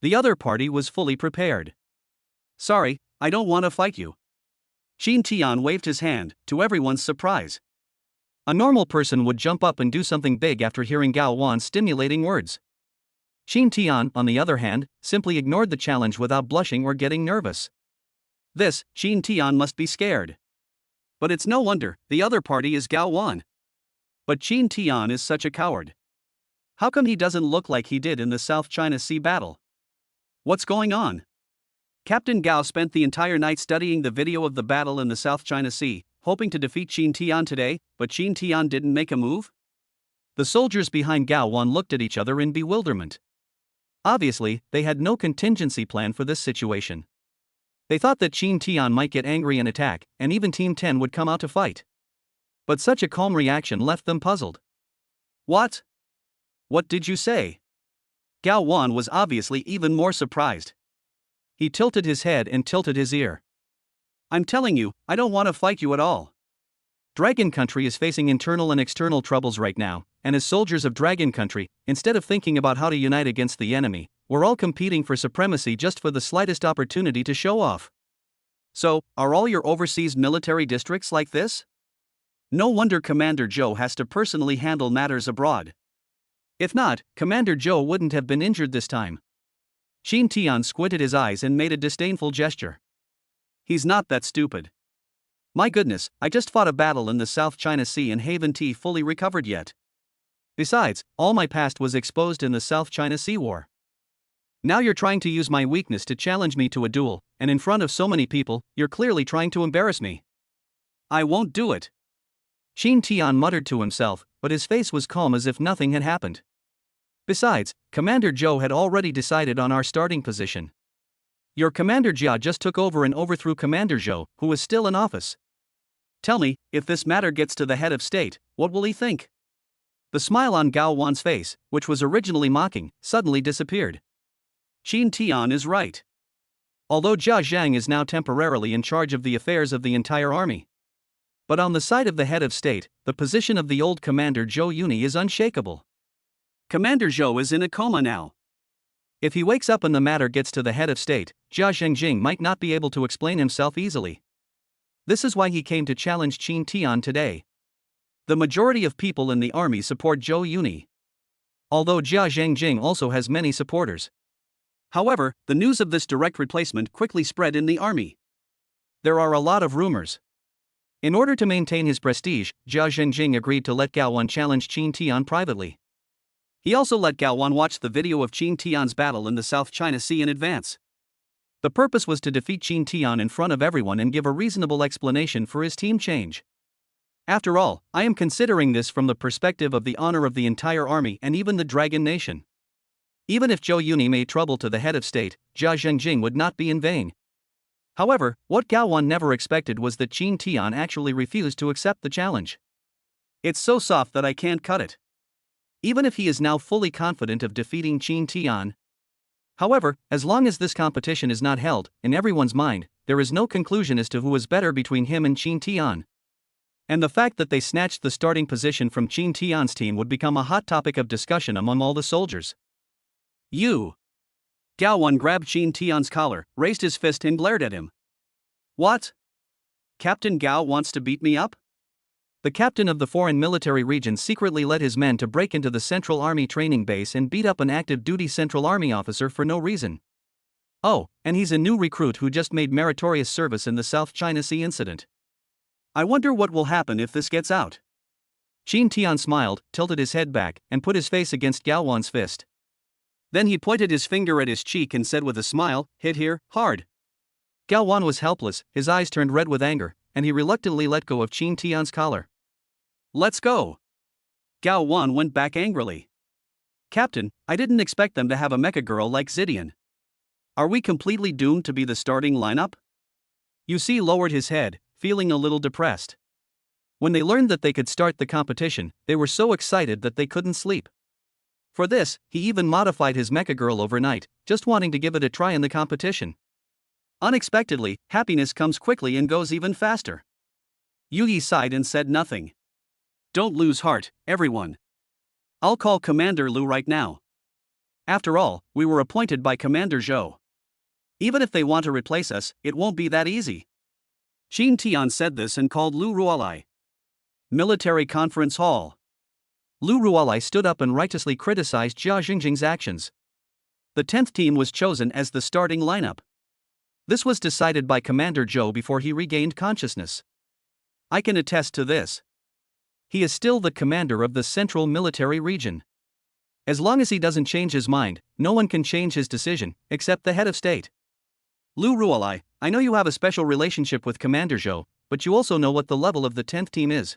The other party was fully prepared. Sorry, I don't want to fight you. Qin Tian waved his hand, to everyone's surprise. A normal person would jump up and do something big after hearing Gao Wan's stimulating words. Qin Tian, on the other hand, simply ignored the challenge without blushing or getting nervous. This, Qin Tian must be scared. But it's no wonder, the other party is Gao Wan. But Qin Tian is such a coward. How come he doesn't look like he did in the South China Sea battle? What's going on? Captain Gao spent the entire night studying the video of the battle in the South China Sea, hoping to defeat Qin Tian today, but Qin Tian didn't make a move? The soldiers behind Gao Wan looked at each other in bewilderment. Obviously, they had no contingency plan for this situation. They thought that Qin Tian might get angry and attack, and even Team 10 would come out to fight. But such a calm reaction left them puzzled. What? What did you say? Gao Wan was obviously even more surprised. He tilted his head and tilted his ear. I'm telling you, I don't want to fight you at all. Dragon Country is facing internal and external troubles right now, and as soldiers of Dragon Country, instead of thinking about how to unite against the enemy, we're all competing for supremacy just for the slightest opportunity to show off. So, are all your overseas military districts like this? No wonder Commander Zhou has to personally handle matters abroad. If not, Commander Zhou wouldn't have been injured this time. Qin Tian squinted his eyes and made a disdainful gesture. He's not that stupid. My goodness, I just fought a battle in the South China Sea and haven't fully recovered yet. Besides, all my past was exposed in the South China Sea War. Now you're trying to use my weakness to challenge me to a duel, and in front of so many people, you're clearly trying to embarrass me. I won't do it. Qin Tian muttered to himself, but his face was calm as if nothing had happened. Besides, Commander Zhou had already decided on our starting position. Your Commander Jia just took over and overthrew Commander Zhou, who was still in office. Tell me, if this matter gets to the head of state, what will he think? The smile on Gao Wan's face, which was originally mocking, suddenly disappeared. Qin Tian is right. Although Jia Zhang is now temporarily in charge of the affairs of the entire army. But on the side of the head of state, the position of the old Commander Zhou Yuni is unshakable. Commander Zhou is in a coma now. If he wakes up and the matter gets to the head of state, Jia Zhengjing might not be able to explain himself easily. This is why he came to challenge Qin Tian today. The majority of people in the army support Zhou Yuni. Although Jia Zhengjing also has many supporters. However, the news of this direct replacement quickly spread in the army. There are a lot of rumors. In order to maintain his prestige, Jia Zhengjing agreed to let Gao Wan challenge Qin Tian privately. He also let Gao Wan watch the video of Qin Tian's battle in the South China Sea in advance. The purpose was to defeat Qin Tian in front of everyone and give a reasonable explanation for his team change. After all, I am considering this from the perspective of the honor of the entire army and even the Dragon Nation. Even if Zhou Yuni made trouble to the head of state, Jia Zhengjing would not be in vain. However, what Gao Wan never expected was that Qin Tian actually refused to accept the challenge. It's so soft that I can't cut it. Even if he is now fully confident of defeating Qin Tian. However, as long as this competition is not held, in everyone's mind, there is no conclusion as to who was better between him and Qin Tian. And the fact that they snatched the starting position from Qin Tian's team would become a hot topic of discussion among all the soldiers. You! Gao Wan grabbed Qin Tian's collar, raised his fist and glared at him. What? Captain Gao wants to beat me up? The captain of the foreign military region secretly led his men to break into the Central Army training base and beat up an active-duty Central Army officer for no reason. Oh, and he's a new recruit who just made meritorious service in the South China Sea incident. I wonder what will happen if this gets out. Qin Tian smiled, tilted his head back, and put his face against Gao Wan's fist. Then he pointed his finger at his cheek and said with a smile, "Hit here, hard." Gao Wan was helpless, his eyes turned red with anger, and he reluctantly let go of Qin Tian's collar. Let's go. Gao Wan went back angrily. Captain, I didn't expect them to have a mecha girl like Zidian. Are we completely doomed to be the starting lineup? Yusi lowered his head, feeling a little depressed. When they learned that they could start the competition, they were so excited that they couldn't sleep. For this, he even modified his mecha girl overnight, just wanting to give it a try in the competition. Unexpectedly, happiness comes quickly and goes even faster. Yu sighed and said nothing. Don't lose heart, everyone. I'll call Commander Lu right now. After all, we were appointed by Commander Zhou. Even if they want to replace us, it won't be that easy. Qin Tian said this and called Lu Ruolai. Military Conference Hall. Lu Ruolai stood up and righteously criticized Jia Xingjing's actions. The 10th team was chosen as the starting lineup. This was decided by Commander Zhou before he regained consciousness. I can attest to this. He is still the commander of the Central Military Region. As long as he doesn't change his mind, no one can change his decision, except the head of state. Lu Ruolai, I know you have a special relationship with Commander Zhou, but you also know what the level of the 10th team is.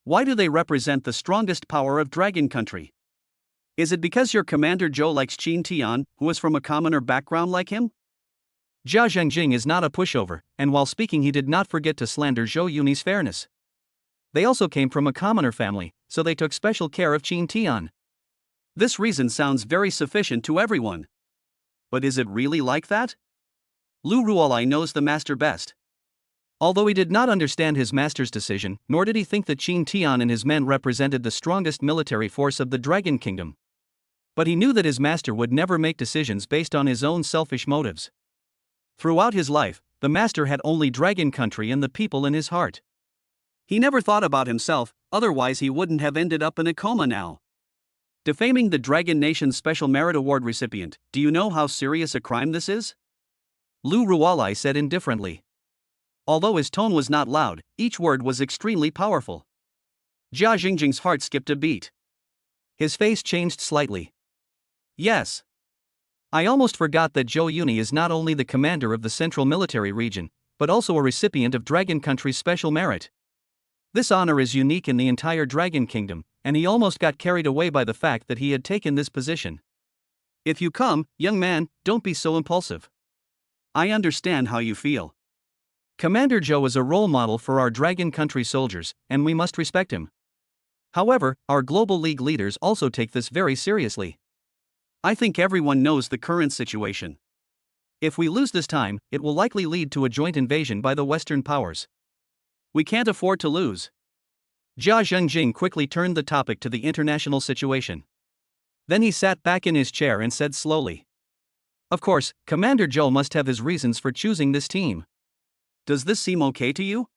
Why do they represent the strongest power of Dragon Country? Is it because your Commander Zhou likes Qin Tian, who is from a commoner background like him? Jia Zhengjing is not a pushover, and while speaking he did not forget to slander Zhou Yunyi's fairness. They also came from a commoner family, so they took special care of Qin Tian. This reason sounds very sufficient to everyone. But is it really like that? Lu Ruolai knows the master best. Although he did not understand his master's decision, nor did he think that Qin Tian and his men represented the strongest military force of the Dragon Kingdom. But he knew that his master would never make decisions based on his own selfish motives. Throughout his life, the master had only Dragon Country and the people in his heart. He never thought about himself, otherwise he wouldn't have ended up in a coma now. Defaming the Dragon Nation's Special Merit Award recipient, do you know how serious a crime this is? Lu Ruolai said indifferently. Although his tone was not loud, each word was extremely powerful. Jia Xingjing's heart skipped a beat. His face changed slightly. Yes. I almost forgot that Zhou Yunyi is not only the commander of the Central Military Region, but also a recipient of Dragon Country's special merit. This honor is unique in the entire Dragon Kingdom, and he almost got carried away by the fact that he had taken this position. If you come, young man, don't be so impulsive. I understand how you feel. Commander Zhou is a role model for our Dragon Country soldiers, and we must respect him. However, our Global League leaders also take this very seriously. I think everyone knows the current situation. If we lose this time, it will likely lead to a joint invasion by the Western powers. We can't afford to lose. Jia Zhengjing quickly turned the topic to the international situation. Then he sat back in his chair and said slowly. Of course, Commander Zhou must have his reasons for choosing this team. Does this seem okay to you?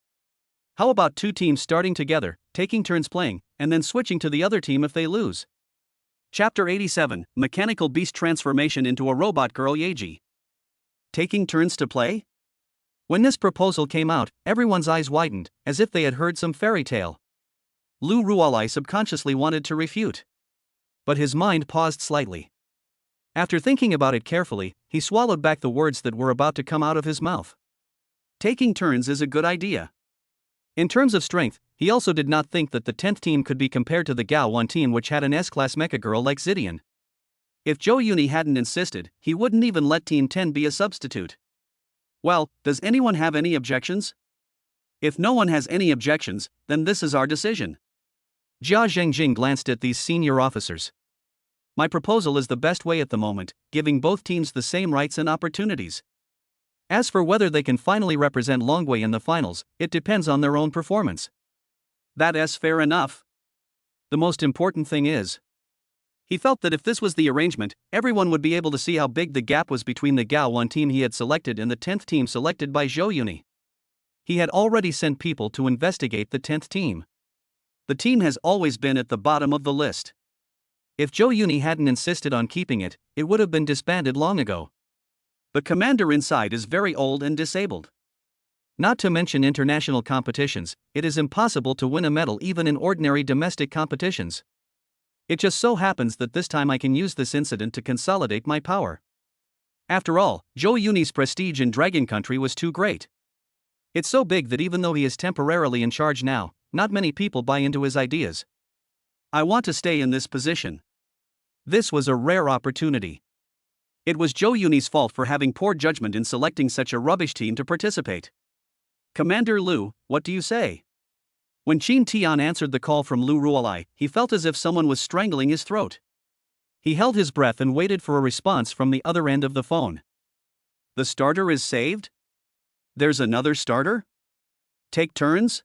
How about two teams starting together, taking turns playing, and then switching to the other team if they lose? Chapter 87, Mechanical Beast Transformation into a Robot Girl Yeji. Taking turns to play? When this proposal came out, everyone's eyes widened, as if they had heard some fairy tale. Lu Ruolai subconsciously wanted to refute. But his mind paused slightly. After thinking about it carefully, he swallowed back the words that were about to come out of his mouth. Taking turns is a good idea. In terms of strength, he also did not think that the 10th team could be compared to the Gao Wan team, which had an S-class mecha girl like Zidian. If Zhou Yunyi hadn't insisted, he wouldn't even let Team 10 be a substitute. Well, does anyone have any objections? If no one has any objections, then this is our decision. Jia Zhengjing glanced at these senior officers. My proposal is the best way at the moment, giving both teams the same rights and opportunities. As for whether they can finally represent Longwei in the finals, it depends on their own performance. That's fair enough. The most important thing is, he felt that if this was the arrangement, everyone would be able to see how big the gap was between the Gao1 team he had selected and the 10th team selected by Zhou Yuni. He had already sent people to investigate the 10th team. The team has always been at the bottom of the list. If Zhou Yuni hadn't insisted on keeping it, it would have been disbanded long ago. The commander inside is very old and disabled. Not to mention international competitions, it is impossible to win a medal even in ordinary domestic competitions. It just so happens that this time I can use this incident to consolidate my power. After all, Zhou Yuni's prestige in Dragon Country was too great. It's so big that even though he is temporarily in charge now, not many people buy into his ideas. I want to stay in this position. This was a rare opportunity. It was Zhou Yuni's fault for having poor judgment in selecting such a rubbish team to participate. Commander Liu, what do you say? When Qin Tian answered the call from Lu Ruolai, he felt as if someone was strangling his throat. He held his breath and waited for a response from the other end of the phone. The starter is saved? There's another starter? Take turns?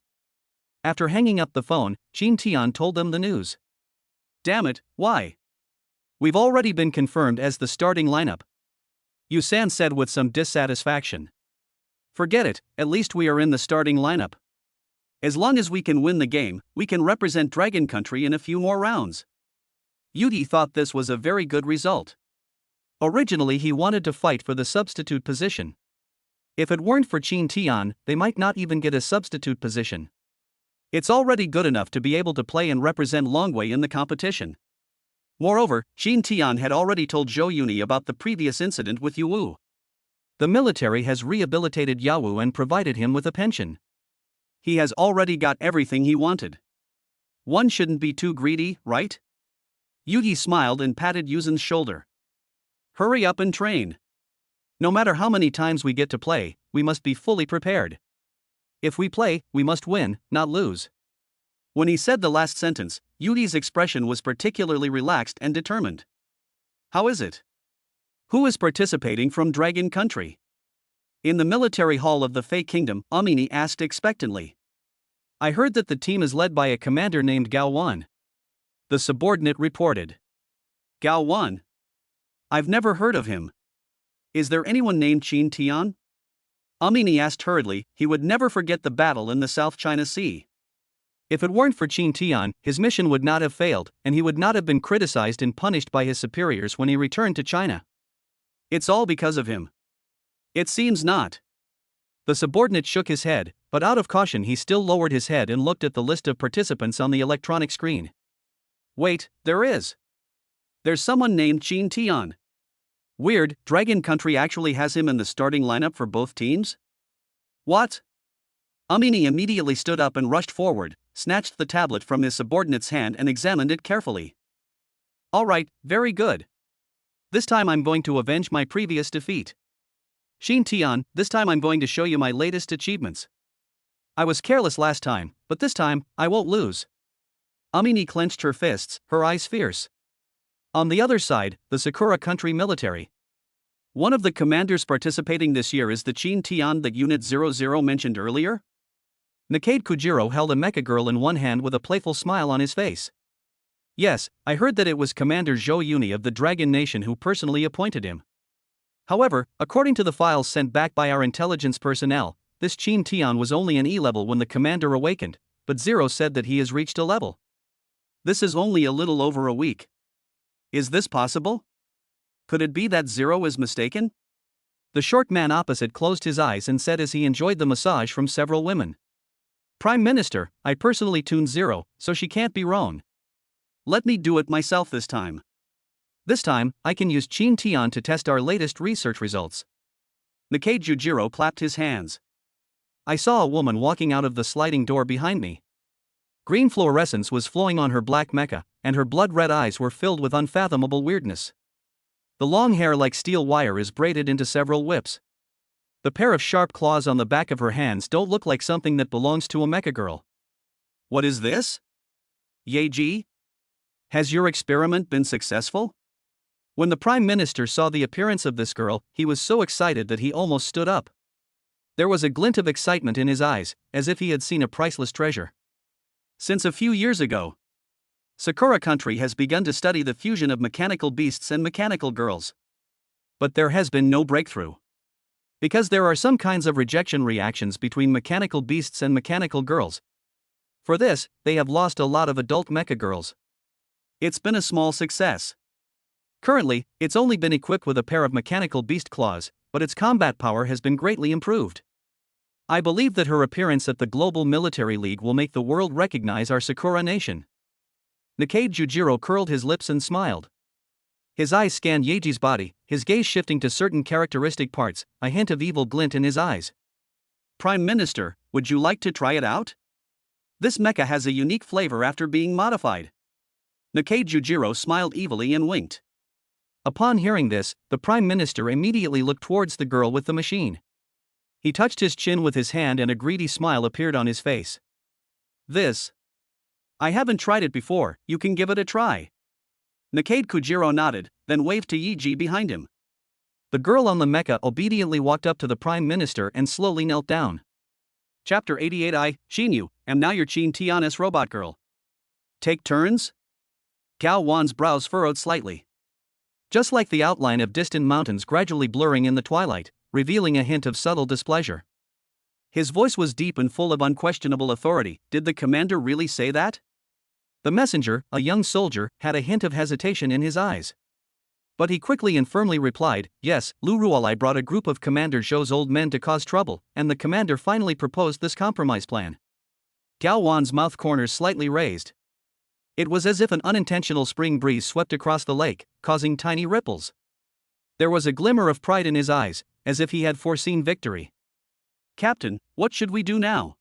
After hanging up the phone, Qin Tian told them the news. Damn it, why? We've already been confirmed as the starting lineup. Yu San said with some dissatisfaction. Forget it, at least we are in the starting lineup. As long as we can win the game, we can represent Dragon Country in a few more rounds. Yudi thought this was a very good result. Originally he wanted to fight for the substitute position. If it weren't for Qin Tian, they might not even get a substitute position. It's already good enough to be able to play and represent Longwei in the competition. Moreover, Qin Tian had already told Zhou Yuni about the previous incident with Yu Wu. The military has rehabilitated Yao and provided him with a pension. He has already got everything he wanted. One shouldn't be too greedy, right? Yugi smiled and patted Yuzen's shoulder. Hurry up and train. No matter how many times we get to play, we must be fully prepared. If we play, we must win, not lose. When he said the last sentence, Yugi's expression was particularly relaxed and determined. How is it? Who is participating from Dragon Country? In the military hall of the Fey Kingdom, Amini asked expectantly. I heard that the team is led by a commander named Gao Wan. The subordinate reported. Gao Wan? I've never heard of him. Is there anyone named Qin Tian? Amini asked hurriedly. He would never forget the battle in the South China Sea. If it weren't for Qin Tian, his mission would not have failed, and he would not have been criticized and punished by his superiors when he returned to China. It's all because of him. It seems not. The subordinate shook his head, but out of caution he still lowered his head and looked at the list of participants on the electronic screen. Wait, there is. There's someone named Qin Tian. Weird, Dragon Country actually has him in the starting lineup for both teams? What? Amini immediately stood up and rushed forward, snatched the tablet from his subordinate's hand and examined it carefully. All right, very good. This time I'm going to avenge my previous defeat. Qin Tian, this time I'm going to show you my latest achievements. I was careless last time, but this time, I won't lose. Amini clenched her fists, her eyes fierce. On the other side, the Sakura Country military. One of the commanders participating this year is the Qin Tian that Unit 00 mentioned earlier? Nakade Kujiro held a Mecha Girl in one hand with a playful smile on his face. Yes, I heard that it was Commander Zhou Yuni of the Dragon Nation who personally appointed him. However, according to the files sent back by our intelligence personnel, this Qin Tian was only an E-level when the commander awakened, but Zero said that he has reached a level. This is only a little over a week. Is this possible? Could it be that Zero is mistaken? The short man opposite closed his eyes and said as he enjoyed the massage from several women. Prime Minister, I personally tuned Zero, so she can't be wrong. Let me do it myself this time. This time, I can use Qin Tian to test our latest research results. Nakade Jujiro clapped his hands. I saw a woman walking out of the sliding door behind me. Green fluorescence was flowing on her black mecha, and her blood-red eyes were filled with unfathomable weirdness. The long hair like steel wire is braided into several whips. The pair of sharp claws on the back of her hands don't look like something that belongs to a mecha girl. What is this? Yeji? Has your experiment been successful? When the Prime Minister saw the appearance of this girl, he was so excited that he almost stood up. There was a glint of excitement in his eyes, as if he had seen a priceless treasure. Since a few years ago, Sakura country has begun to study the fusion of mechanical beasts and mechanical girls. But there has been no breakthrough. Because there are some kinds of rejection reactions between mechanical beasts and mechanical girls. For this, they have lost a lot of adult mecha girls. It's been a small success. Currently, it's only been equipped with a pair of mechanical beast claws, but its combat power has been greatly improved. I believe that her appearance at the Global Military League will make the world recognize our Sakura nation. Nikade Jujiro curled his lips and smiled. His eyes scanned Yaji's body, his gaze shifting to certain characteristic parts, a hint of evil glint in his eyes. Prime Minister, would you like to try it out? This mecha has a unique flavor after being modified. Nikade Jujiro smiled evilly and winked. Upon hearing this, the Prime Minister immediately looked towards the girl with the machine. He touched his chin with his hand and a greedy smile appeared on his face. This. I haven't tried it before, you can give it a try. Nikade Kujiro nodded, then waved to Yaji behind him. The girl on the mecha obediently walked up to the Prime Minister and slowly knelt down. Chapter 88 I, Shinyu, am now your Chin Tian's robot girl. Take turns? Gao Wan's brows furrowed slightly. Just like the outline of distant mountains gradually blurring in the twilight, revealing a hint of subtle displeasure. His voice was deep and full of unquestionable authority. Did the commander really say that? The messenger, a young soldier, had a hint of hesitation in his eyes. But he quickly and firmly replied, yes, Lu Ruolai brought a group of Commander Zhou's old men to cause trouble, and the commander finally proposed this compromise plan. Gao Wan's mouth corners slightly raised. It was as if an unintentional spring breeze swept across the lake, causing tiny ripples. There was a glimmer of pride in his eyes, as if he had foreseen victory. Captain, what should we do now?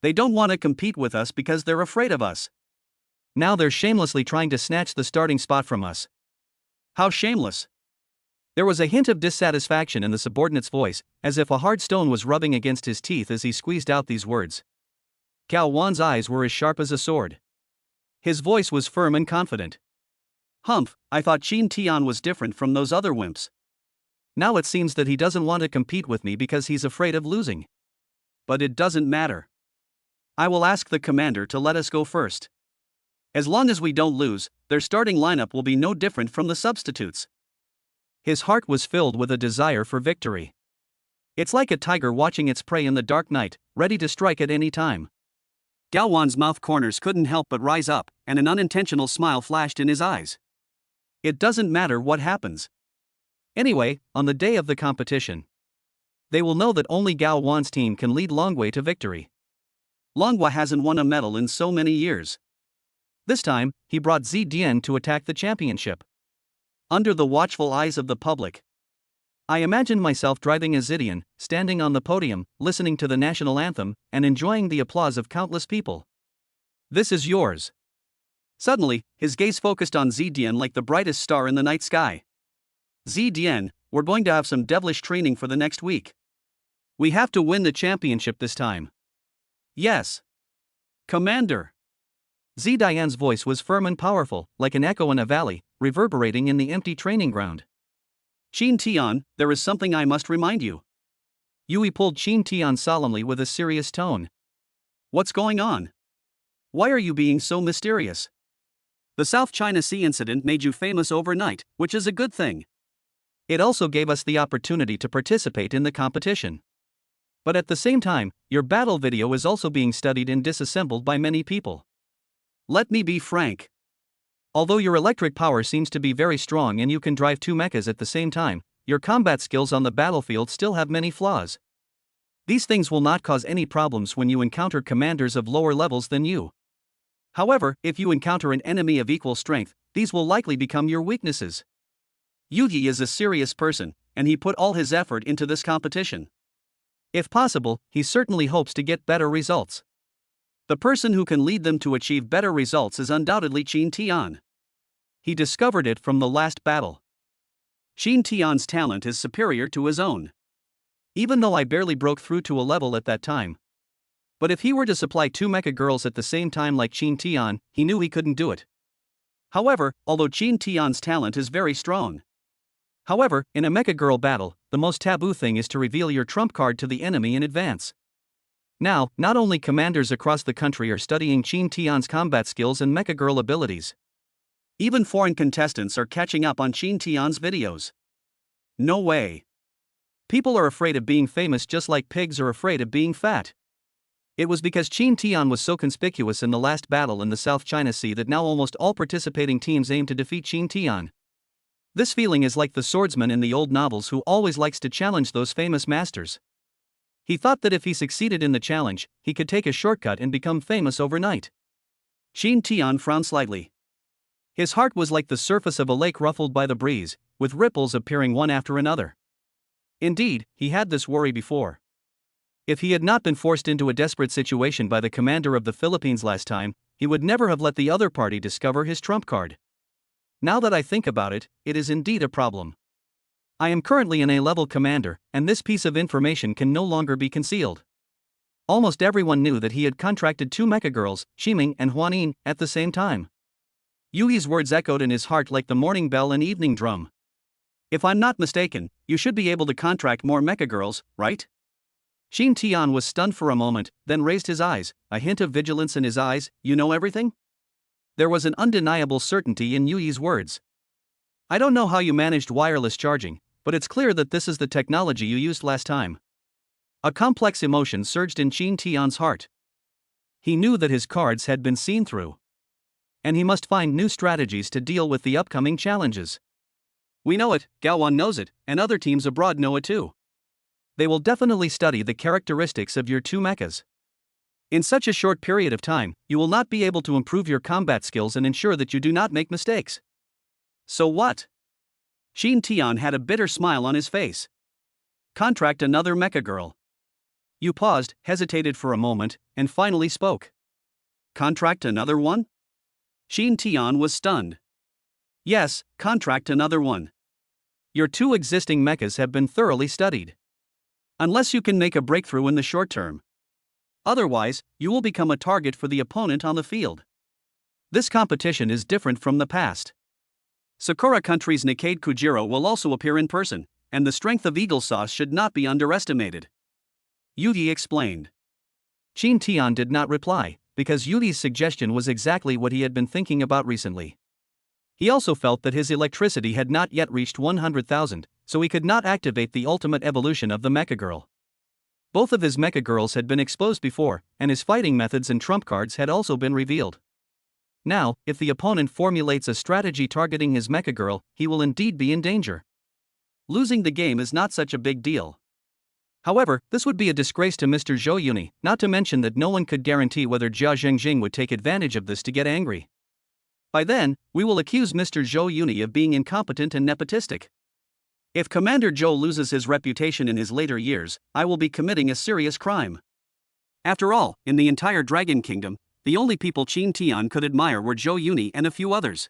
They don't want to compete with us because they're afraid of us. Now they're shamelessly trying to snatch the starting spot from us. How shameless! There was a hint of dissatisfaction in the subordinate's voice, as if a hard stone was rubbing against his teeth as he squeezed out these words. Gao Wan's eyes were as sharp as a sword. His voice was firm and confident. Humph, I thought Chin Tian was different from those other wimps. Now it seems that he doesn't want to compete with me because he's afraid of losing. But it doesn't matter. I will ask the commander to let us go first. As long as we don't lose, their starting lineup will be no different from the substitutes. His heart was filled with a desire for victory. It's like a tiger watching its prey in the dark night, ready to strike at any time. Gao Wan's mouth corners couldn't help but rise up, and an unintentional smile flashed in his eyes. It doesn't matter what happens. Anyway, on the day of the competition, they will know that only Gao Wan's team can lead Longwei to victory. Longwei hasn't won a medal in so many years. This time, he brought Zidian to attack the championship. Under the watchful eyes of the public, I imagined myself driving a Zidian, standing on the podium, listening to the national anthem, and enjoying the applause of countless people. This is yours. Suddenly, his gaze focused on Zidian like the brightest star in the night sky. Zidian, we're going to have some devilish training for the next week. We have to win the championship this time. Yes. Commander. Zidian's voice was firm and powerful, like an echo in a valley, reverberating in the empty training ground. Chin Tian, there is something I must remind you. Yui pulled Chin Tian solemnly with a serious tone. What's going on? Why are you being so mysterious? The South China Sea incident made you famous overnight, which is a good thing. It also gave us the opportunity to participate in the competition. But at the same time, your battle video is also being studied and disassembled by many people. Let me be frank. Although your electric power seems to be very strong and you can drive two mechas at the same time, your combat skills on the battlefield still have many flaws. These things will not cause any problems when you encounter commanders of lower levels than you. However, if you encounter an enemy of equal strength, these will likely become your weaknesses. Yuji is a serious person, and he put all his effort into this competition. If possible, he certainly hopes to get better results. The person who can lead them to achieve better results is undoubtedly Chin Tian. He discovered it from the last battle. Chin Tian's talent is superior to his own. Even though I barely broke through to a level at that time. But if he were to supply two mecha girls at the same time like Chin Tian, he knew he couldn't do it. However, although Qin Tian's talent is very strong. However, in a Mecha Girl battle, the most taboo thing is to reveal your trump card to the enemy in advance. Now, not only commanders across the country are studying Qin Tian's combat skills and Mecha Girl abilities. Even foreign contestants are catching up on Qin Tian's videos. No way. People are afraid of being famous just like pigs are afraid of being fat. It was because Qin Tian was so conspicuous in the last battle in the South China Sea that now almost all participating teams aim to defeat Qin Tian. This feeling is like the swordsman in the old novels who always likes to challenge those famous masters. He thought that if he succeeded in the challenge, he could take a shortcut and become famous overnight. Qin Tian frowned slightly. His heart was like the surface of a lake ruffled by the breeze, with ripples appearing one after another. Indeed, he had this worry before. If he had not been forced into a desperate situation by the commander of the Philippines last time, he would never have let the other party discover his trump card. Now that I think about it, it is indeed a problem. I am currently an A-level commander, and this piece of information can no longer be concealed. Almost everyone knew that he had contracted 2 Mecha Girls, Ximing and Huanin, at the same time. Yui's words echoed in his heart like the morning bell and evening drum. If I'm not mistaken, you should be able to contract more Mecha Girls, right? Qin Tian was stunned for a moment, then raised his eyes, a hint of vigilance in his eyes. You know everything? There was an undeniable certainty in Yui's words. I don't know how you managed wireless charging, but it's clear that this is the technology you used last time. A complex emotion surged in Qin Tian's heart. He knew that his cards had been seen through. And he must find new strategies to deal with the upcoming challenges. We know it, Gaoan knows it, and other teams abroad know it too. They will definitely study the characteristics of your 2 mechas. In such a short period of time, you will not be able to improve your combat skills and ensure that you do not make mistakes. So what? Qin Tian had a bitter smile on his face. Contract another Mecha Girl. You paused, hesitated for a moment, and finally spoke. Contract another one? Qin Tian was stunned. Yes, contract another one. Your 2 existing mechas have been thoroughly studied. Unless you can make a breakthrough in the short term. Otherwise, you will become a target for the opponent on the field. This competition is different from the past. Sakura Country's Nikade Kujiro will also appear in person, and the strength of Eagle Sauce should not be underestimated. Yui explained. Qin Tian did not reply, because Yui's suggestion was exactly what he had been thinking about recently. He also felt that his electricity had not yet reached 100,000, so he could not activate the ultimate evolution of the Mecha Girl. Both of his Mecha Girls had been exposed before, and his fighting methods and trump cards had also been revealed. Now, if the opponent formulates a strategy targeting his Mecha Girl, he will indeed be in danger. Losing the game is not such a big deal. However, this would be a disgrace to Mr. Zhou Yuni, not to mention that no one could guarantee whether Jia Zhengjing would take advantage of this to get angry. By then, we will accuse Mr. Zhou Yuni of being incompetent and nepotistic. If Commander Zhou loses his reputation in his later years, I will be committing a serious crime. After all, in the entire Dragon Kingdom, the only people Qin Tian could admire were Zhou Yuni and a few others.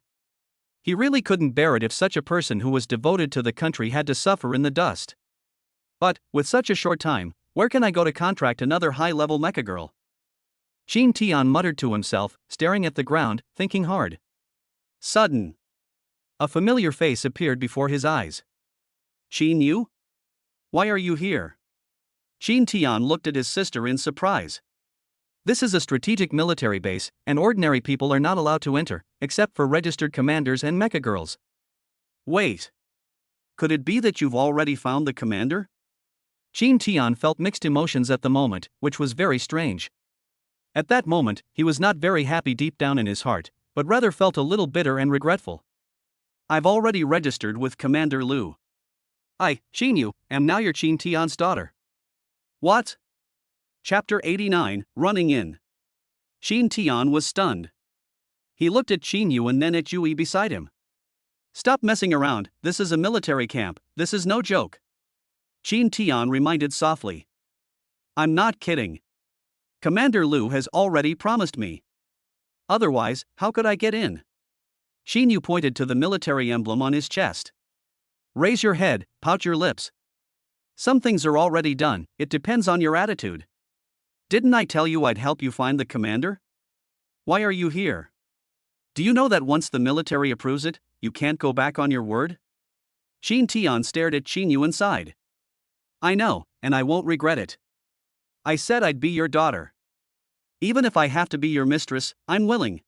He really couldn't bear it if such a person who was devoted to the country had to suffer in the dust. But, with such a short time, where can I go to contract another high-level Mecha Girl? Qin Tian muttered to himself, staring at the ground, thinking hard. Sudden. A familiar face appeared before his eyes. Qin Yu? Why are you here? Qin Tian looked at his sister in surprise. This is a strategic military base, and ordinary people are not allowed to enter, except for registered commanders and Mecha Girls. Wait. Could it be that you've already found the commander? Qin Tian felt mixed emotions at the moment, which was very strange. At that moment, he was not very happy deep down in his heart, but rather felt a little bitter and regretful. I've already registered with Commander Liu. I, Qin Yu, am now your Qin Tian's daughter. What? Chapter 89, Running In. Qin Tian was stunned. He looked at Qin Yu and then at Yui beside him. Stop messing around, this is a military camp, this is no joke. Qin Tian reminded softly. I'm not kidding. Commander Liu has already promised me. Otherwise, how could I get in? Qin Yu pointed to the military emblem on his chest. Raise your head, pout your lips. Some things are already done, it depends on your attitude. Didn't I tell you I'd help you find the commander? Why are you here? Do you know that once the military approves it, you can't go back on your word? Qin Tian stared at Qin Yu and sighed. I know, and I won't regret it. I said I'd be your daughter. Even if I have to be your mistress, I'm willing.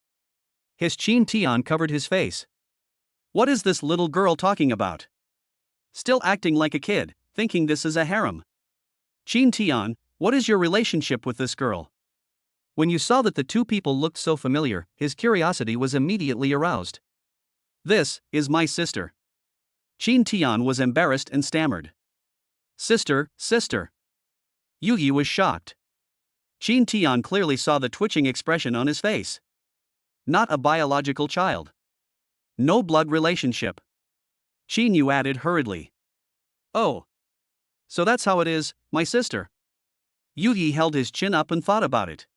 His Qin Tian covered his face. What is this little girl talking about? Still acting like a kid, thinking this is a harem. Qin Tian, what is your relationship with this girl? When you saw that the two people looked so familiar, his curiosity was immediately aroused. This is my sister. Qin Tian was embarrassed and stammered. Sister. Yu Yi was shocked. Qin Tian clearly saw the twitching expression on his face. Not a biological child. No blood relationship. Qin Yu added hurriedly. Oh. So that's how it is, my sister. Yu Yi held his chin up and thought about it.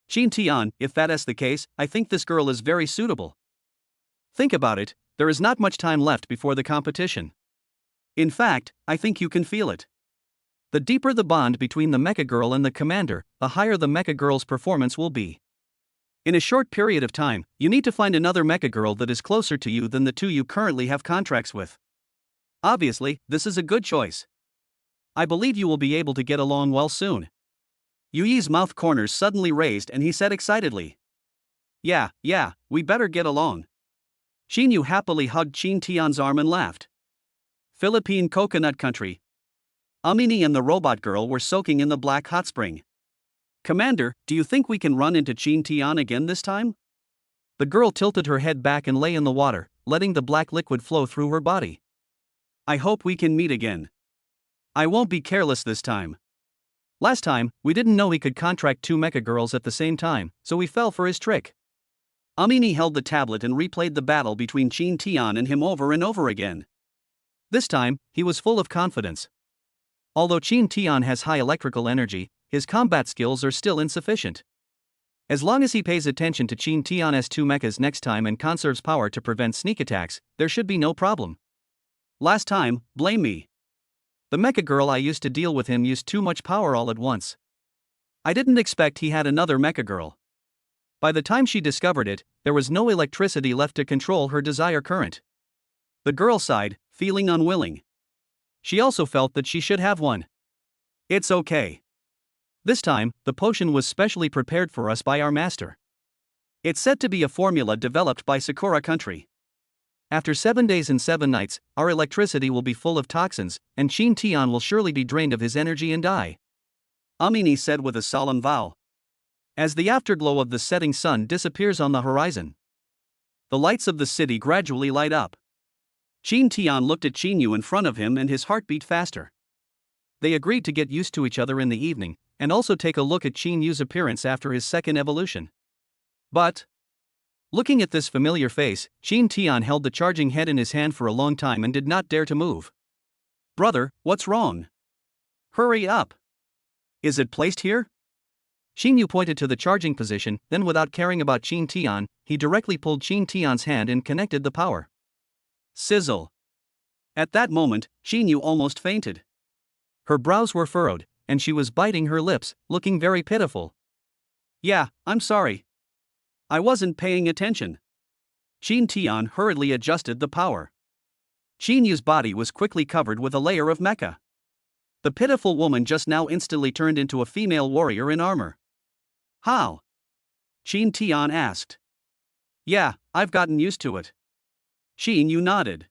Qin Tian, if that is the case, I think this girl is very suitable. Think about it, there is not much time left before the competition. In fact, I think you can feel it. The deeper the bond between the Mecha Girl and the commander, the higher the Mecha Girl's performance will be. In a short period of time, you need to find another Mecha Girl that is closer to you than the two you currently have contracts with. Obviously, this is a good choice. I believe you will be able to get along well soon. Yu Yi's mouth corners suddenly raised and he said excitedly. Yeah, we better get along. Qin Yu happily hugged Qin Tian's arm and laughed. Philippine coconut country. Amini and the robot girl were soaking in the black hot spring. Commander, do you think we can run into Qin Tian again this time? The girl tilted her head back and lay in the water, letting the black liquid flow through her body. I hope we can meet again. I won't be careless this time. Last time, we didn't know he could contract two Mecha Girls at the same time, so we fell for his trick. Amini held the tablet and replayed the battle between Qin Tian and him over and over again. This time, he was full of confidence. Although Qin Tian has high electrical energy, his combat skills are still insufficient. As long as he pays attention to Qin Tian's two mechas next time and conserves power to prevent sneak attacks, there should be no problem. Last time, blame me. The Mecha Girl I used to deal with him used too much power all at once. I didn't expect he had another Mecha Girl. By the time she discovered it, there was no electricity left to control her desire current. The girl sighed, feeling unwilling. She also felt that she should have one. It's okay. This time, the potion was specially prepared for us by our master. It's said to be a formula developed by Sakura Country. After 7 days and 7 nights, our electricity will be full of toxins, and Qin Tian will surely be drained of his energy and die. Amini said with a solemn vow. As the afterglow of the setting sun disappears on the horizon, the lights of the city gradually light up. Qin Tian looked at Qin Yu in front of him and his heart beat faster. They agreed to get used to each other in the evening, and also take a look at Qin Yu's appearance after his second evolution. But, looking at this familiar face, Qin Tian held the charging head in his hand for a long time and did not dare to move. Brother, what's wrong? Hurry up. Is it placed here? Qin Yu pointed to the charging position, then without caring about Qin Tian, he directly pulled Qin Tian's hand and connected the power. Sizzle. At that moment, Qin Yu almost fainted. Her brows were furrowed, and she was biting her lips, looking very pitiful. Yeah, I'm sorry. I wasn't paying attention. Qin Tian hurriedly adjusted the power. Qin Yu's body was quickly covered with a layer of mecha. The pitiful woman just now instantly turned into a female warrior in armor. How? Qin Tian asked. Yeah, I've gotten used to it. Qin Yu nodded.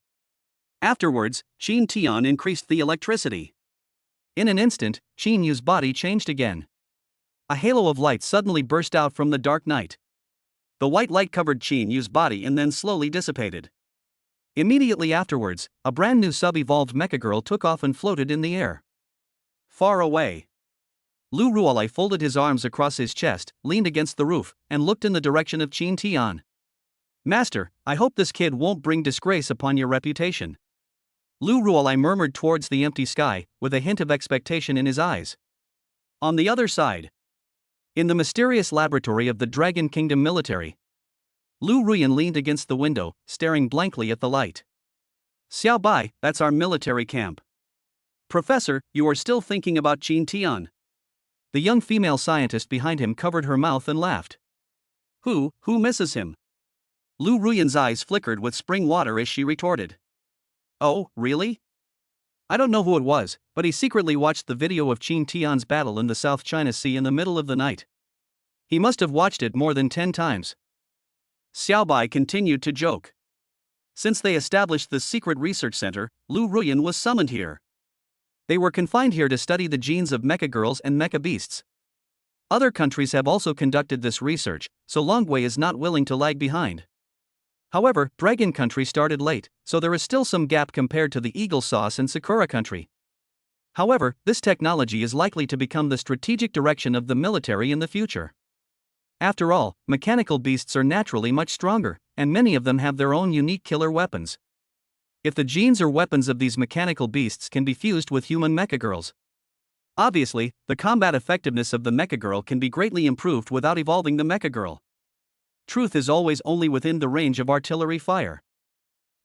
Afterwards, Qin Tian increased the electricity. In an instant, Qin Yu's body changed again. A halo of light suddenly burst out from the dark night. The white light covered Qin Yu's body and then slowly dissipated. Immediately afterwards, a brand new sub-evolved Mecha Girl took off and floated in the air. Far away, Lu Ruolai folded his arms across his chest, leaned against the roof, and looked in the direction of Qin Tian. Master, I hope this kid won't bring disgrace upon your reputation. Lu Ruolai murmured towards the empty sky, with a hint of expectation in his eyes. On the other side, in the mysterious laboratory of the Dragon Kingdom military, Lu Ruyan leaned against the window, staring blankly at the light. Xiao Bai, that's our military camp. Professor, you are still thinking about Qin Tian. The young female scientist behind him covered her mouth and laughed. Who misses him? Lu Ruyan's eyes flickered with spring water as she retorted. Oh, really? I don't know who it was, but he secretly watched the video of Qin Tian's battle in the South China Sea in the middle of the night. He must have watched it more than 10 times. Xiaobai continued to joke. Since they established the secret research center, Lu Ruyan was summoned here. They were confined here to study the genes of Mecha Girls and Mecha Beasts. Other countries have also conducted this research, so Longwei is not willing to lag behind. However, Dragon Country started late, so there is still some gap compared to the Eagle Sauce and Sakura Country. However, this technology is likely to become the strategic direction of the military in the future. After all, mechanical beasts are naturally much stronger, and many of them have their own unique killer weapons. If the genes or weapons of these mechanical beasts can be fused with human Mecha Girls, obviously, the combat effectiveness of the Mecha Girl can be greatly improved without evolving the Mecha Girl. Truth is always only within the range of artillery fire.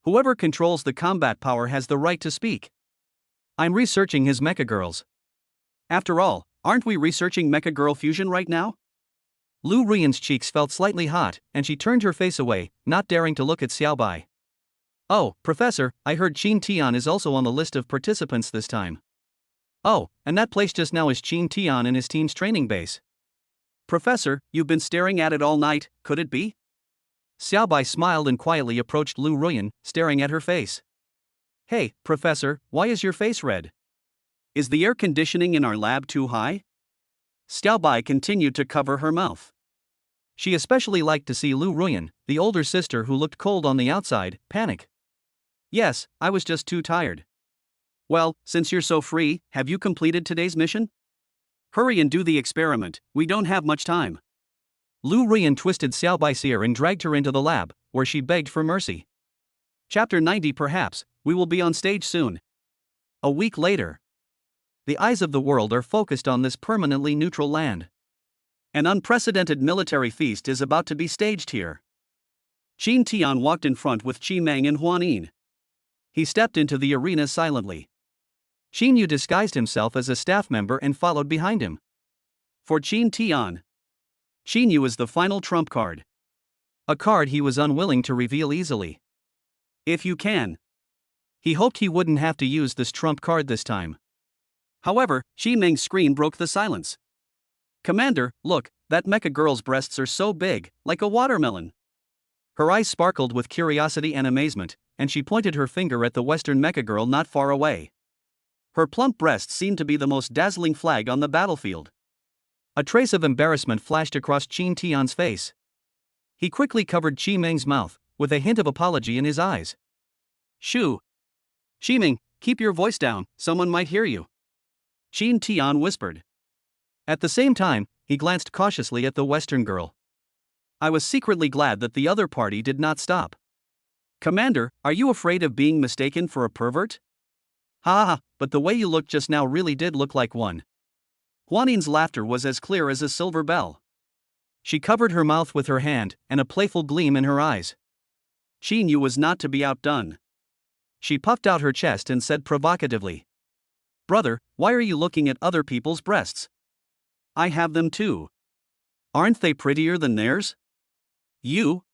Whoever controls the combat power has the right to speak. I'm researching his Mecha Girls. After all, aren't we researching Mecha Girl fusion right now? Lu Ruyan's cheeks felt slightly hot, and she turned her face away, not daring to look at Xiaobai. Oh, Professor, I heard Qin Tian is also on the list of participants this time. Oh, and that place just now is Qin Tian and his team's training base. Professor, you've been staring at it all night, could it be? Xiaobai smiled and quietly approached Lu Ruyan, staring at her face. Hey, Professor, why is your face red? Is the air conditioning in our lab too high? Xiaobai continued to cover her mouth. She especially liked to see Lu Ruyan, the older sister who looked cold on the outside, panic. Yes, I was just too tired. Well, since you're so free, have you completed today's mission? Hurry and do the experiment, we don't have much time. Lu Ruyan twisted Xiaobai's ear and dragged her into the lab, where she begged for mercy. Chapter 90. Perhaps, we will be on stage soon. A week later. The eyes of the world are focused on this permanently neutral land. An unprecedented military feast is about to be staged here. Qin Tian walked in front with Qi Meng and Huan Yin. He stepped into the arena silently. Qin Yu disguised himself as a staff member and followed behind him. For Qin Tian, Qin Yu is the final trump card. A card he was unwilling to reveal easily. If you can. He hoped he wouldn't have to use this trump card this time. However, Qi Meng's scream broke the silence. Commander, look, that Mecha Girl's breasts are so big, like a watermelon. Her eyes sparkled with curiosity and amazement, and she pointed her finger at the Western Mecha Girl not far away. Her plump breasts seemed to be the most dazzling flag on the battlefield. A trace of embarrassment flashed across Qin Tian's face. He quickly covered Qi Meng's mouth, with a hint of apology in his eyes. Shoo! Qi Meng, keep your voice down, someone might hear you. Qin Tian whispered. At the same time, he glanced cautiously at the Western girl. I was secretly glad that the other party did not stop. Commander, are you afraid of being mistaken for a pervert? Ha ha, but the way you looked just now really did look like one. Huanin's laughter was as clear as a silver bell. She covered her mouth with her hand, and a playful gleam in her eyes. Qin Yu was not to be outdone. She puffed out her chest and said provocatively. Brother, why are you looking at other people's breasts? I have them too. Aren't they prettier than theirs? You?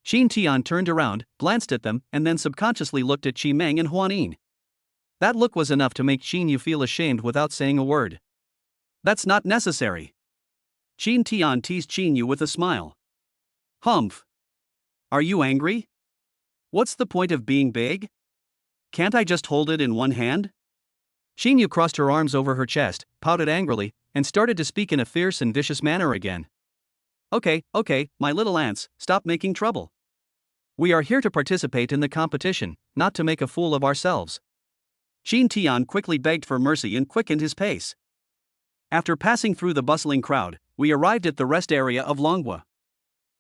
Qin Tian turned around, glanced at them, and then subconsciously looked at Qi Meng and Huan Yin. That look was enough to make Qin Yu feel ashamed without saying a word. That's not necessary. Qin Tian teased Qin Yu with a smile. Humph. Are you angry? What's the point of being big? Can't I just hold it in one hand? Qin Yu crossed her arms over her chest, pouted angrily, and started to speak in a fierce and vicious manner again. Okay, my little ants, stop making trouble. We are here to participate in the competition, not to make a fool of ourselves. Qin Tian quickly begged for mercy and quickened his pace. After passing through the bustling crowd, we arrived at the rest area of Longhua.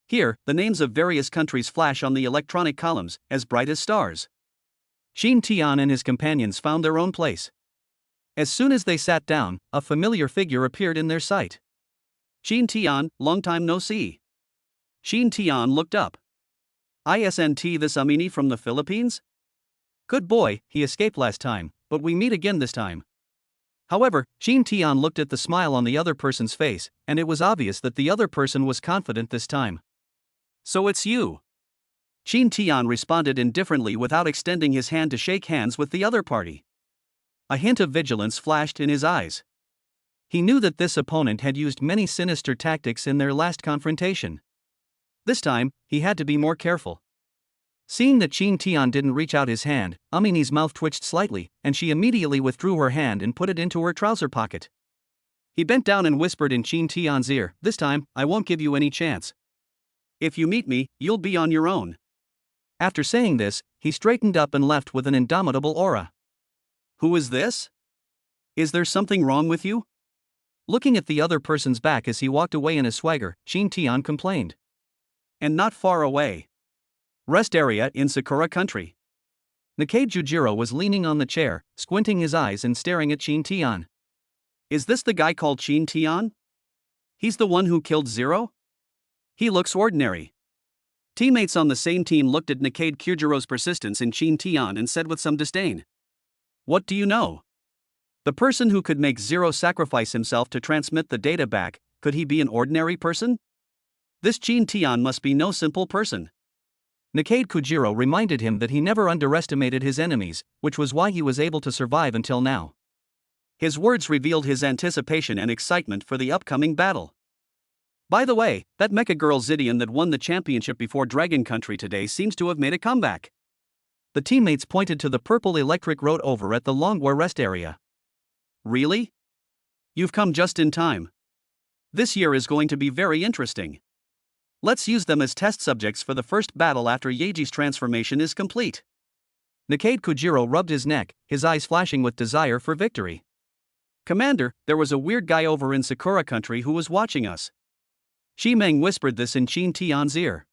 Here, the names of various countries flash on the electronic columns, as bright as stars. Qin Tian and his companions found their own place. As soon as they sat down, a familiar figure appeared in their sight. Qin Tian, long time no see. Qin Tian looked up. Isn't this Amini from the Philippines? Good boy, he escaped last time, but we meet again this time. However, Qin Tian looked at the smile on the other person's face, and it was obvious that the other person was confident this time. So it's you. Qin Tian responded indifferently without extending his hand to shake hands with the other party. A hint of vigilance flashed in his eyes. He knew that this opponent had used many sinister tactics in their last confrontation. This time, he had to be more careful. Seeing that Qin Tian didn't reach out his hand, Amini's mouth twitched slightly, and she immediately withdrew her hand and put it into her trouser pocket. He bent down and whispered in Qin Tian's ear, "This time, I won't give you any chance. If you meet me, you'll be on your own." After saying this, he straightened up and left with an indomitable aura. "Who is this? Is there something wrong with you?" Looking at the other person's back as he walked away in a swagger, Qin Tian complained. "And not far away. Rest area in Sakura country." Nikkei Jujiro was leaning on the chair, squinting his eyes and staring at Qin Tian. "Is this the guy called Qin Tian? He's the one who killed Zero? He looks ordinary." Teammates on the same team looked at Nikkei Jujiro's persistence in Qin Tian and said with some disdain, "What do you know? The person who could make Zero sacrifice himself to transmit the data back, could he be an ordinary person? This Qin Tian must be no simple person." Nikkei Jujiro reminded him that he never underestimated his enemies, which was why he was able to survive until now. His words revealed his anticipation and excitement for the upcoming battle. "By the way, that Mecha Girl Zidian that won the championship before Dragon Country today seems to have made a comeback." The teammates pointed to the purple electric road over at the Longwar rest area. "Really? You've come just in time. This year is going to be very interesting. Let's use them as test subjects for the first battle after Yeji's transformation is complete." Nikkei Jujiro rubbed his neck, his eyes flashing with desire for victory. "Commander, there was a weird guy over in Sakura country who was watching us." Shi Meng whispered this in Qin Tian's ear.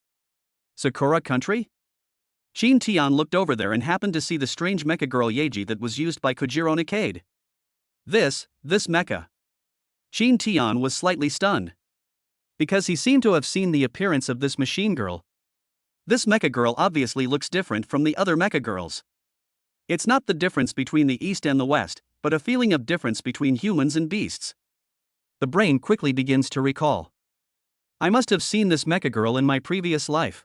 "Sakura country?" Qin Tian looked over there and happened to see the strange mecha girl Yeji that was used by Kujiro Nikkei. This mecha. Qin Tian was slightly stunned. Because he seemed to have seen the appearance of this machine girl. This mecha girl obviously looks different from the other mecha girls. It's not the difference between the East and the West, but a feeling of difference between humans and beasts. The brain quickly begins to recall. I must have seen this mecha girl in my previous life.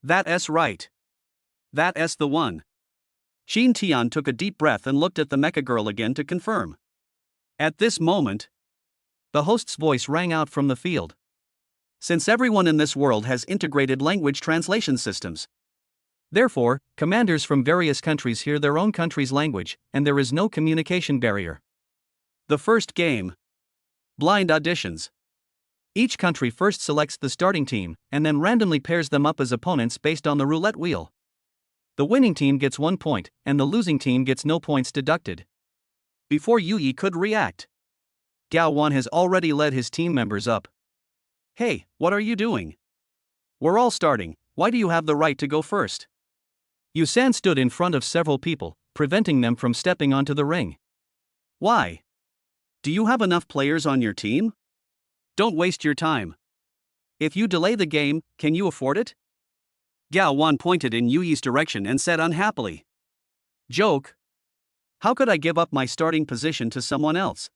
That's right. That's the one. Qin Tian took a deep breath and looked at the mecha girl again to confirm. At this moment, the host's voice rang out from the field. Since everyone in this world has integrated language translation systems, therefore, commanders from various countries hear their own country's language, and there is no communication barrier. The first game. Blind auditions. Each country first selects the starting team, and then randomly pairs them up as opponents based on the roulette wheel. The winning team gets 1 point, and the losing team gets no points deducted. Before Yuyi could react, Gao Wan has already led his team members up. "Hey, what are you doing? We're all starting, why do you have the right to go first?" Yusan stood in front of several people, preventing them from stepping onto the ring. "Why? Do you have enough players on your team? Don't waste your time. If you delay the game, can you afford it?" Gao Wan pointed in Yuyi's direction and said unhappily. "Joke. How could I give up my starting position to someone else?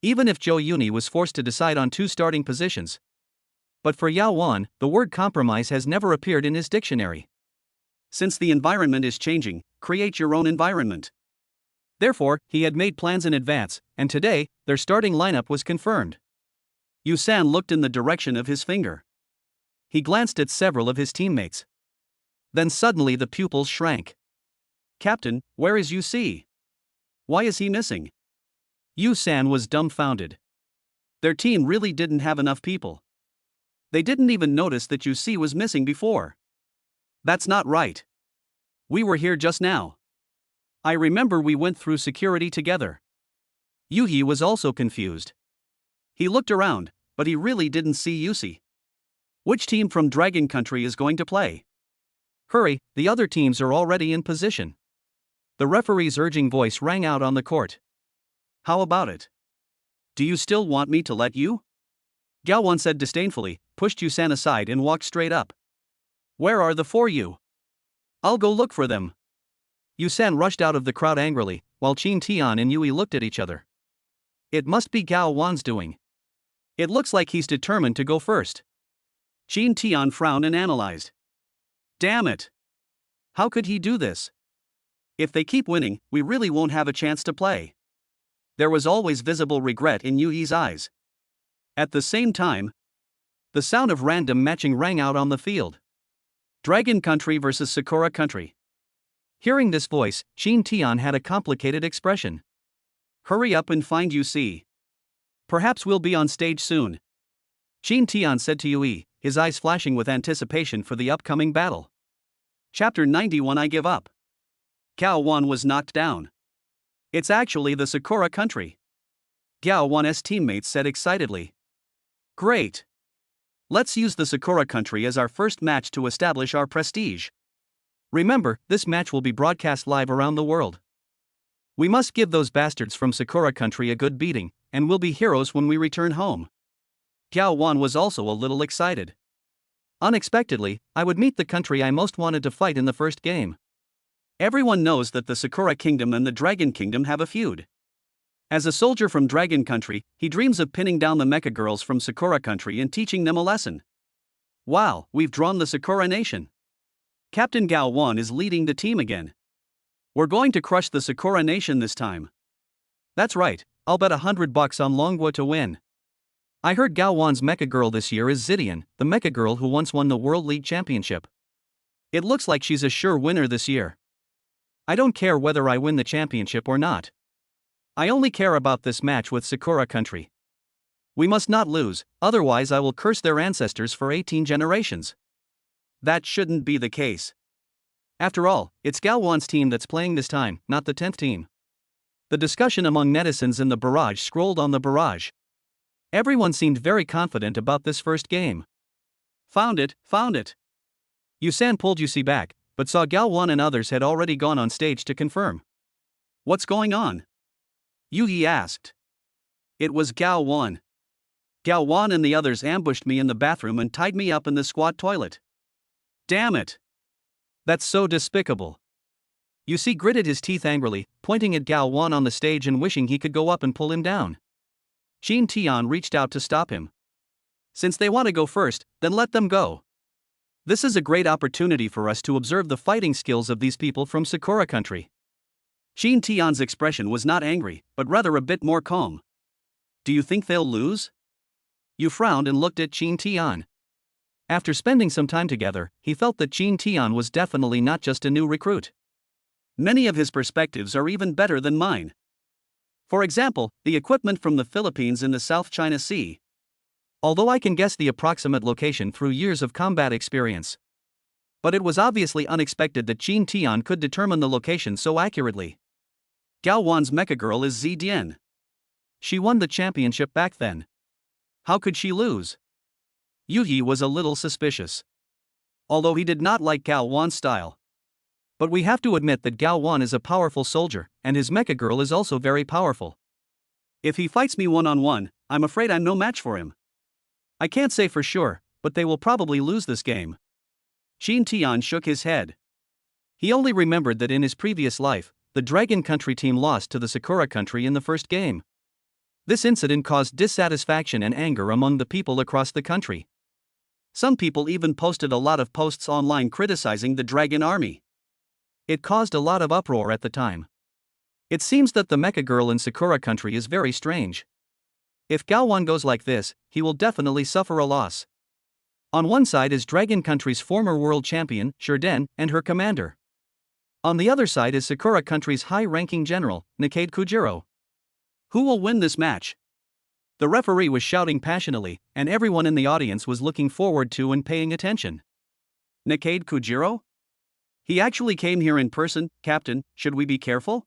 Even if Zhou Yuni was forced to decide on 2 starting positions. But for Yao Wan, the word compromise has never appeared in his dictionary. Since the environment is changing, create your own environment. Therefore, he had made plans in advance, and today, their starting lineup was confirmed. Yusan looked in the direction of his finger. He glanced at several of his teammates. Then suddenly the pupils shrank. "Captain, where is Yu-Si? Why is he missing?" Yu-san was dumbfounded. Their team really didn't have enough people. They didn't even notice that Yu-Si was missing before. "That's not right. We were here just now. I remember we went through security together." Yuhi was also confused. He looked around, but he really didn't see Yusi. Which team from Dragon Country is going to play? Hurry, the other teams are already in position. The referee's urging voice rang out on the court. How about it? Do you still want me to let you? Galwan said disdainfully, pushed Yusan aside and walked straight up. Where are the 4U? I'll go look for them. Yusan rushed out of the crowd angrily, while Qin Tian and Yui looked at each other. It must be Gao Wan's doing. It looks like he's determined to go first. Qin Tian frowned and analyzed. Damn it! How could he do this? If they keep winning, we really won't have a chance to play. There was always visible regret in Yui's eyes. At the same time, the sound of random matching rang out on the field. Dragon Country versus Sakura Country. Hearing this voice, Shin Tian had a complicated expression. Hurry up and find UC. Perhaps we'll be on stage soon. Shin Tian said to Yui, his eyes flashing with anticipation for the upcoming battle. Chapter 91 I Give Up. Gao Wan was knocked down. It's actually the Sakura Country. Gao Wan's teammates said excitedly. Great. Let's use the Sakura Country as our first match to establish our prestige. Remember, this match will be broadcast live around the world. We must give those bastards from Sakura Country a good beating, and we'll be heroes when we return home. Gao Wan was also a little excited. Unexpectedly, I would meet the country I most wanted to fight in the first game. Everyone knows that the Sakura Kingdom and the Dragon Kingdom have a feud. As a soldier from Dragon Country, he dreams of pinning down the Mecha Girls from Sakura Country and teaching them a lesson. Wow, we've drawn the Sakura Nation. Captain Gao Wan is leading the team again. We're going to crush the Sakura Nation this time. That's right, I'll bet $100 on Longwa to win. I heard Gao Wan's Mecha Girl this year is Zidian, the Mecha Girl who once won the World League Championship. It looks like she's a sure winner this year. I don't care whether I win the championship or not. I only care about this match with Sakura Country. We must not lose, otherwise I will curse their ancestors for 18 generations. That shouldn't be the case. After all, it's Gao Wan's team that's playing this time, not the 10th team. The discussion among netizens in the barrage scrolled on the barrage. Everyone seemed very confident about this first game. Found it. Yusan pulled Yusi back, but saw Gao Wan and others had already gone on stage to confirm. What's going on? Yui asked. It was Gao Wan. Gao Wan and the others ambushed me in the bathroom and tied me up in the squat toilet. Damn it! That's so despicable. Yusi gritted his teeth angrily, pointing at Gao Wan on the stage and wishing he could go up and pull him down. Shin Tian reached out to stop him. Since they want to go first, then let them go. This is a great opportunity for us to observe the fighting skills of these people from Sakura Country. Shin Tian's expression was not angry, but rather a bit more calm. Do you think they'll lose? You frowned and looked at Shin Tian. After spending some time together, he felt that Shin Tian was definitely not just a new recruit. Many of his perspectives are even better than mine. For example, the equipment from the Philippines in the South China Sea. Although I can guess the approximate location through years of combat experience. But it was obviously unexpected that Shin Tian could determine the location so accurately. Gao Wan's Mecha Girl is Zidian. She won the championship back then. How could she lose? Yui was a little suspicious. Although he did not like Gao Wan's style. But we have to admit that Gao Wan is a powerful soldier, and his Mecha Girl is also very powerful. If he fights me one-on-one, I'm afraid I'm no match for him. I can't say for sure, but they will probably lose this game. Shin Tian shook his head. He only remembered that in his previous life, the Dragon Country team lost to the Sakura Country in the first game. This incident caused dissatisfaction and anger among the people across the country. Some people even posted a lot of posts online criticizing the Dragon Army. It caused a lot of uproar at the time. It seems that the Mecha Girl in Sakura Country is very strange. If Gao Wan goes like this, he will definitely suffer a loss. On one side is Dragon Country's former world champion, Shurden, and her commander. On the other side is Sakura Country's high-ranking general, Nakade Kujiro. Who will win this match? The referee was shouting passionately, and everyone in the audience was looking forward to and paying attention. Nakade Kujiro? He actually came here in person. Captain, should we be careful?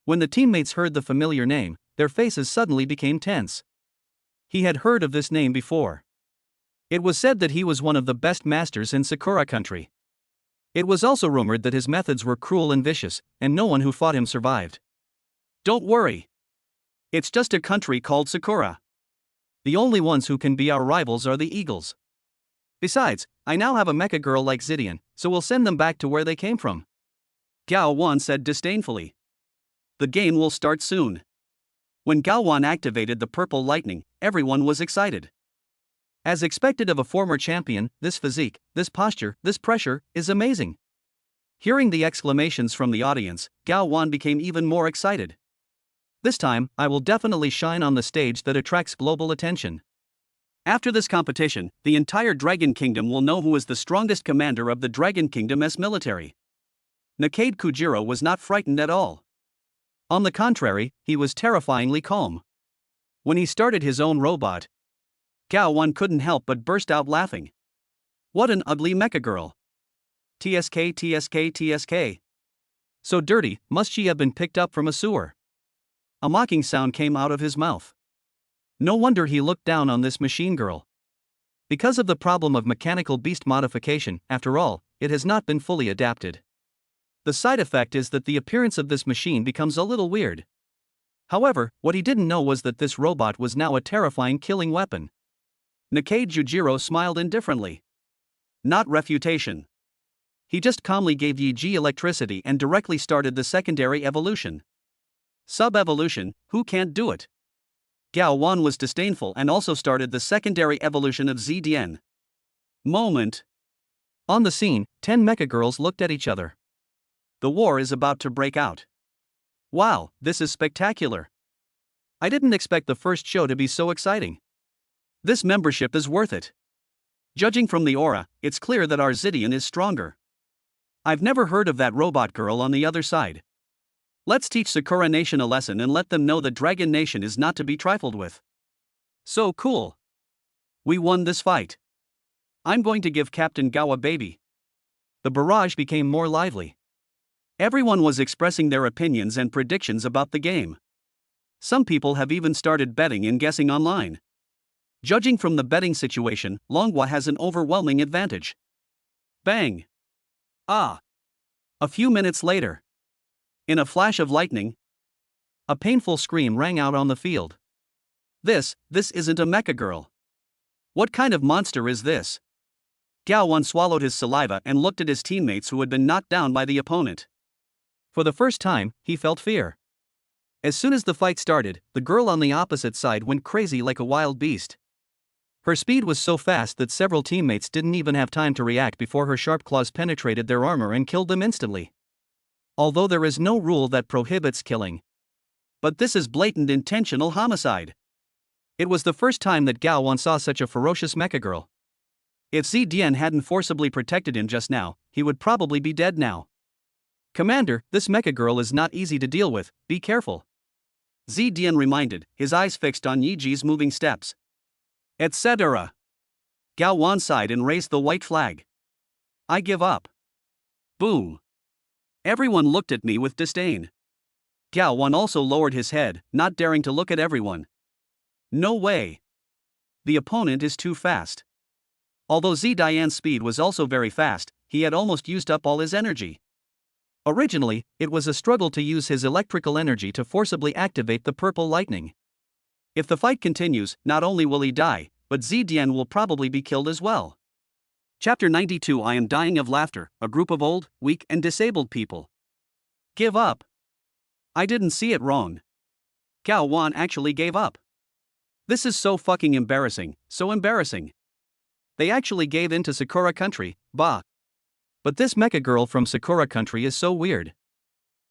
When the teammates heard the familiar name, their faces suddenly became tense. He had heard of this name before. It was said that he was one of the best masters in Sakura Country. It was also rumored that his methods were cruel and vicious, and no one who fought him survived. Don't worry. It's just a country called Sakura. The only ones who can be our rivals are the Eagles. Besides, I now have a Mecha Girl like Zidian, so we'll send them back to where they came from. Gao Wan said disdainfully. The game will start soon. When Gao Wan activated the purple lightning, everyone was excited. As expected of a former champion, this physique, this posture, this pressure, is amazing. Hearing the exclamations from the audience, Gao Wan became even more excited. This time, I will definitely shine on the stage that attracts global attention. After this competition, the entire Dragon Kingdom will know who is the strongest commander of the Dragon Kingdom's military. Nakade Kujiro was not frightened at all. On the contrary, he was terrifyingly calm. When he started his own robot, Gao Wan couldn't help but burst out laughing. What an ugly mecha girl. TSK TSK TSK. So dirty, must she have been picked up from a sewer? A mocking sound came out of his mouth. No wonder he looked down on this machine girl. Because of the problem of mechanical beast modification, after all, it has not been fully adapted. The side effect is that the appearance of this machine becomes a little weird. However, what he didn't know was that this robot was now a terrifying killing weapon. Nakade Jujiro smiled indifferently. Not refutation. He just calmly gave Yi Ji electricity and directly started the secondary evolution. Sub-evolution, who can't do it? Gao Wan was disdainful and also started the secondary evolution of Zidian. Moment. On the scene, 10 mecha girls looked at each other. The war is about to break out. Wow, this is spectacular. I didn't expect the first show to be so exciting. This membership is worth it. Judging from the aura, it's clear that our Zidian is stronger. I've never heard of that robot girl on the other side. Let's teach Sakura Nation a lesson and let them know that Dragon Nation is not to be trifled with. So cool. We won this fight. I'm going to give Captain Gao a baby. The barrage became more lively. Everyone was expressing their opinions and predictions about the game. Some people have even started betting and guessing online. Judging from the betting situation, Longhua has an overwhelming advantage. Bang! Ah! A few minutes later, in a flash of lightning, a painful scream rang out on the field. This isn't a mecha girl. What kind of monster is this? Gao Wan swallowed his saliva and looked at his teammates who had been knocked down by the opponent. For the first time, he felt fear. As soon as the fight started, the girl on the opposite side went crazy like a wild beast. Her speed was so fast that several teammates didn't even have time to react before her sharp claws penetrated their armor and killed them instantly. Although there is no rule that prohibits killing. But this is blatant intentional homicide. It was the first time that Gao Wan saw such a ferocious mecha girl. If Zidian hadn't forcibly protected him just now, he would probably be dead now. Commander, this mecha girl is not easy to deal with, be careful. Zidian reminded, his eyes fixed on Yi Ji's moving steps. Etc. Gao Wan sighed and raised the white flag. I give up. Boom. Everyone looked at me with disdain. Gao Wan also lowered his head, not daring to look at everyone. No way. The opponent is too fast. Although Zidian's speed was also very fast, he had almost used up all his energy. Originally, it was a struggle to use his electrical energy to forcibly activate the purple lightning. If the fight continues, not only will he die, but Zidian will probably be killed as well. Chapter 92 I am dying of laughter, a group of old, weak and disabled people. Give up. I didn't see it wrong. Gao Wan actually gave up. This is so fucking embarrassing, so embarrassing. They actually gave in to Sakura Country, bah. But this mecha girl from Sakura Country is so weird.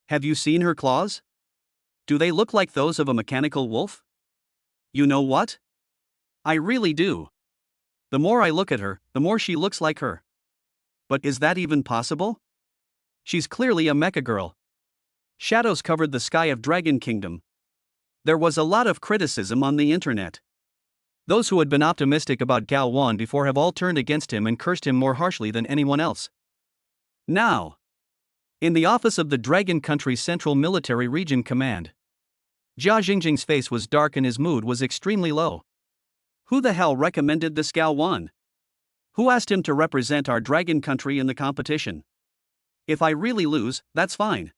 Have you seen her claws? Do they look like those of a mechanical wolf? You know what? I really do. The more I look at her, the more she looks like her. But is that even possible? She's clearly a mecha girl. Shadows covered the sky of Dragon Kingdom. There was a lot of criticism on the internet. Those who had been optimistic about Gao Wan before have all turned against him and cursed him more harshly than anyone else. Now, in the office of the Dragon Country Central Military Region Command, Jia Jingjing's face was dark and his mood was extremely low. Who the hell recommended this Gao Wan? Who asked him to represent our Dragon Country in the competition? If I really lose, that's fine.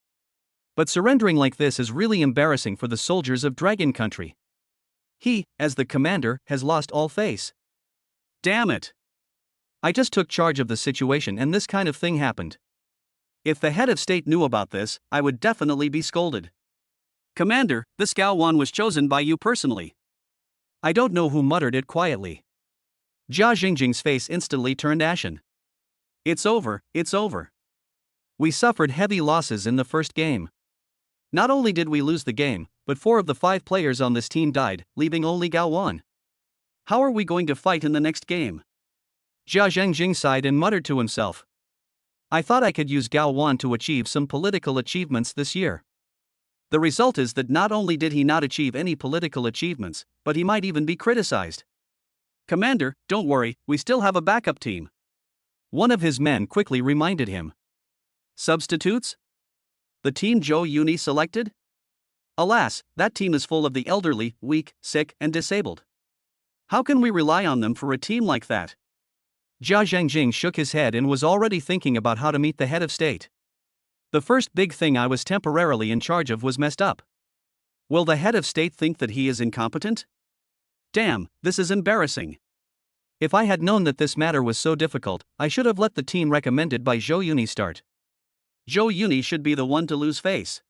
But surrendering like this is really embarrassing for the soldiers of Dragon Country. He, as the commander, has lost all face. Damn it! I just took charge of the situation and this kind of thing happened. If the head of state knew about this, I would definitely be scolded. Commander, this Gao Wan was chosen by you personally. I don't know who muttered it quietly. Jia Jingjing's face instantly turned ashen. It's over, it's over. We suffered heavy losses in the first game. Not only did we lose the game, but 4 of the 5 players on this team died, leaving only Gao Wan. How are we going to fight in the next game? Jia Zhengjing sighed and muttered to himself. I thought I could use Gao Wan to achieve some political achievements this year. The result is that not only did he not achieve any political achievements, but he might even be criticized. Commander, don't worry, we still have a backup team. One of his men quickly reminded him. Substitutes? The team Zhou Yuni selected? Alas, that team is full of the elderly, weak, sick, and disabled. How can we rely on them for a team like that? Jia Zhengjing shook his head and was already thinking about how to meet the head of state. The first big thing I was temporarily in charge of was messed up. Will the head of state think that he is incompetent? Damn, this is embarrassing. If I had known that this matter was so difficult, I should have let the team recommended by Zhou Yuni start. Zhou Yuni should be the one to lose face.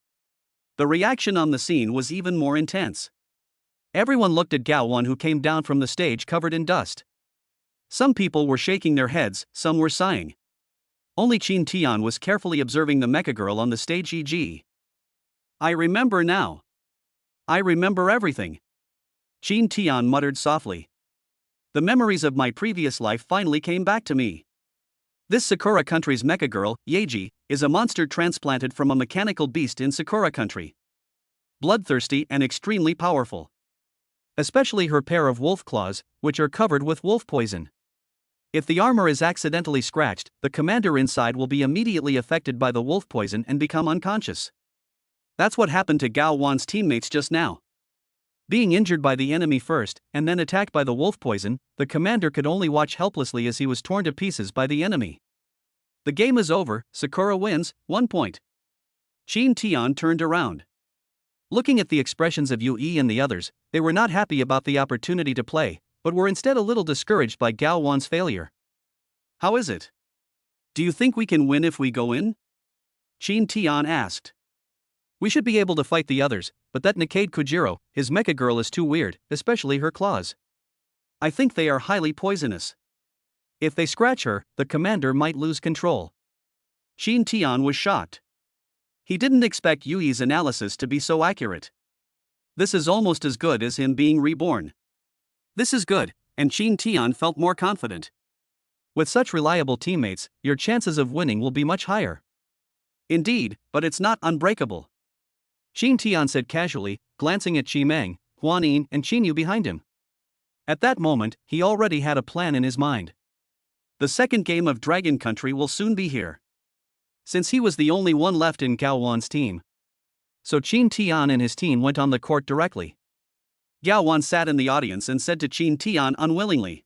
The reaction on the scene was even more intense. Everyone looked at Gao Wan, who came down from the stage covered in dust. Some people were shaking their heads, some were sighing. Only Qin Tian was carefully observing the Mecha Girl on the stage. E.g. I remember now. I remember everything. Qin Tian muttered softly. The memories of my previous life finally came back to me. This Sakura country's Mecha Girl, Yeji, is a monster transplanted from a mechanical beast in Sakura country. Bloodthirsty and extremely powerful. Especially her pair of wolf claws, which are covered with wolf poison. If the armor is accidentally scratched, the commander inside will be immediately affected by the wolf poison and become unconscious. That's what happened to Gao Wan's teammates just now. Being injured by the enemy first, and then attacked by the wolf poison, the commander could only watch helplessly as he was torn to pieces by the enemy. The game is over, Sakura wins, 1 point. Qin Tian turned around. Looking at the expressions of Yue and the others, they were not happy about the opportunity to play, but were instead a little discouraged by Gao Wan's failure. How is it? Do you think we can win if we go in? Qin Tian asked. We should be able to fight the others, but that Nakade Kujiro, his Mecha Girl, is too weird, especially her claws. I think they are highly poisonous. If they scratch her, the commander might lose control. Qin Tian was shocked. He didn't expect Yui's analysis to be so accurate. This is almost as good as him being reborn. This is good, and Qin Tian felt more confident. With such reliable teammates, your chances of winning will be much higher. Indeed, but it's not unbreakable. Qin Tian said casually, glancing at Qi Meng, Huan Yin, and Qin Yu behind him. At that moment, he already had a plan in his mind. The second game of Dragon Country will soon be here. Since he was the only one left in Gao Wan's team. So Qin Tian and his team went on the court directly. Gao Wan sat in the audience and said to Qin Tian unwillingly.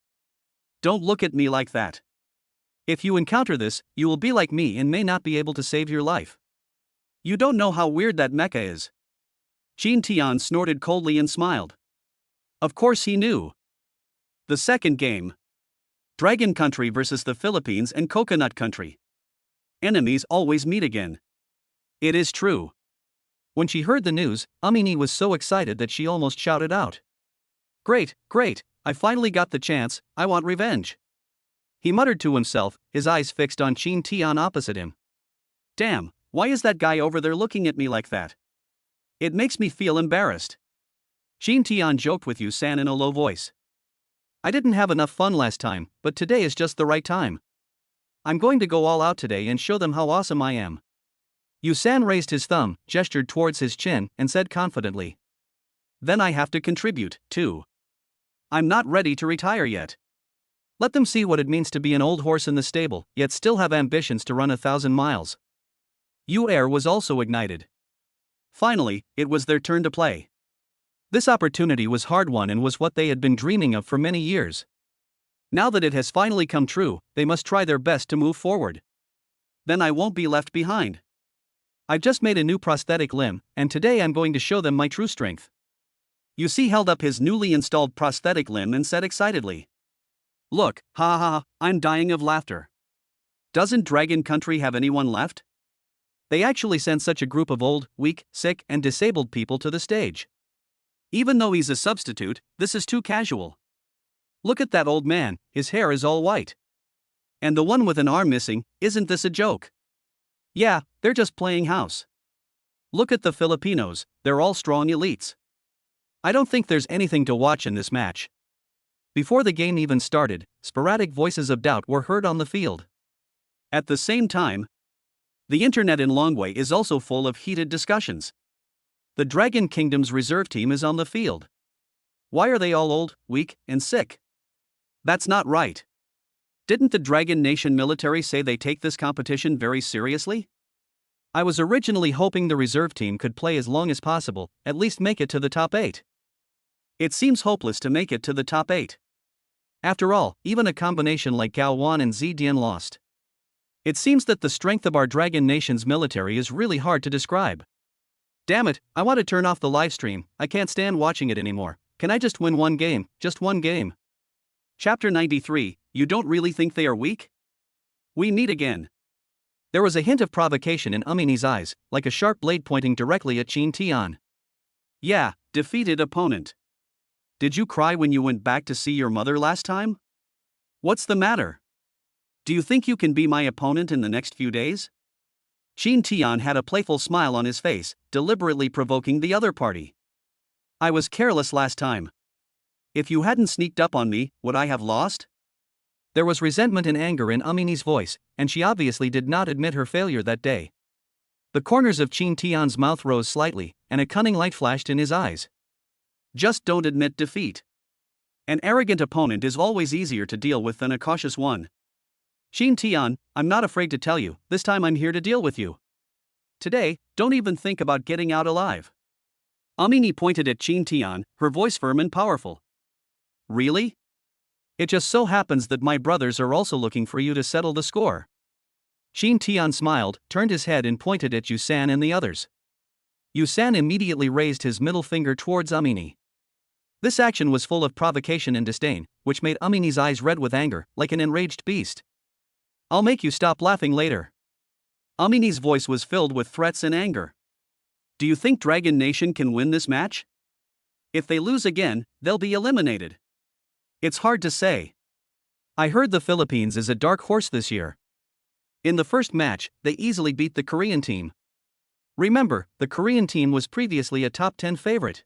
Don't look at me like that. If you encounter this, you will be like me and may not be able to save your life. You don't know how weird that mecha is. Qin Tian snorted coldly and smiled. Of course he knew. The second game. Dragon Country versus the Philippines and Coconut Country. Enemies always meet again. It is true. When she heard the news, Amini was so excited that she almost shouted out. Great, great, I finally got the chance, I want revenge. He muttered to himself, his eyes fixed on Qin Tian opposite him. Damn, why is that guy over there looking at me like that? It makes me feel embarrassed. Qin Tian joked with Yu-san in a low voice. I didn't have enough fun last time, but today is just the right time. I'm going to go all out today and show them how awesome I am. Yu-san raised his thumb, gestured towards his chin, and said confidently. Then I have to contribute, too. I'm not ready to retire yet. Let them see what it means to be an old horse in the stable, yet still have ambitions to run 1,000 miles. Yu-er was also ignited. Finally, it was their turn to play. This opportunity was hard-won and was what they had been dreaming of for many years. Now that it has finally come true, they must try their best to move forward. Then I won't be left behind. I've just made a new prosthetic limb, and today I'm going to show them my true strength. Yu-si held up his newly installed prosthetic limb and said excitedly. Look, ha ha ha, I'm dying of laughter. Doesn't Dragon Country have anyone left? They actually sent such a group of old, weak, sick, and disabled people to the stage. Even though he's a substitute, this is too casual. Look at that old man, his hair is all white. And the one with an arm missing, isn't this a joke? Yeah, they're just playing house. Look at the Filipinos, they're all strong elites. I don't think there's anything to watch in this match. Before the game even started, sporadic voices of doubt were heard on the field. At the same time, the internet in Longwei is also full of heated discussions. The Dragon Kingdom's reserve team is on the field. Why are they all old, weak, and sick? That's not right. Didn't the Dragon Nation military say they take this competition very seriously? I was originally hoping the reserve team could play as long as possible, at least make it to the top 8. It seems hopeless to make it to the top 8. After all, even a combination like Gao Wan and Zidian lost. It seems that the strength of our Dragon Nation's military is really hard to describe. Damn it, I want to turn off the live stream, I can't stand watching it anymore. Can I just win one game, just one game? Chapter 93, You don't really think they are weak? We meet again. There was a hint of provocation in Amini's eyes, like a sharp blade pointing directly at Qin Tian. Yeah, defeated opponent. Did you cry when you went back to see your mother last time? What's the matter? Do you think you can be my opponent in the next few days? Qin Tian had a playful smile on his face, deliberately provoking the other party. I was careless last time. If you hadn't sneaked up on me, would I have lost? There was resentment and anger in Amini's voice, and she obviously did not admit her failure that day. The corners of Qin Tian's mouth rose slightly, and a cunning light flashed in his eyes. Just don't admit defeat. An arrogant opponent is always easier to deal with than a cautious one. Qin Tian, I'm not afraid to tell you, this time I'm here to deal with you. Today, don't even think about getting out alive. Amini pointed at Qin Tian, her voice firm and powerful. Really? It just so happens that my brothers are also looking for you to settle the score. Qin Tian smiled, turned his head and pointed at Yusan and the others. Yusan immediately raised his middle finger towards Amini. This action was full of provocation and disdain, which made Amini's eyes red with anger, like an enraged beast. I'll make you stop laughing later. Amini's voice was filled with threats and anger. Do you think Dragon Nation can win this match? If they lose again, they'll be eliminated. It's hard to say. I heard the Philippines is a dark horse this year. In the first match, they easily beat the Korean team. Remember, the Korean team was previously a top 10 favorite.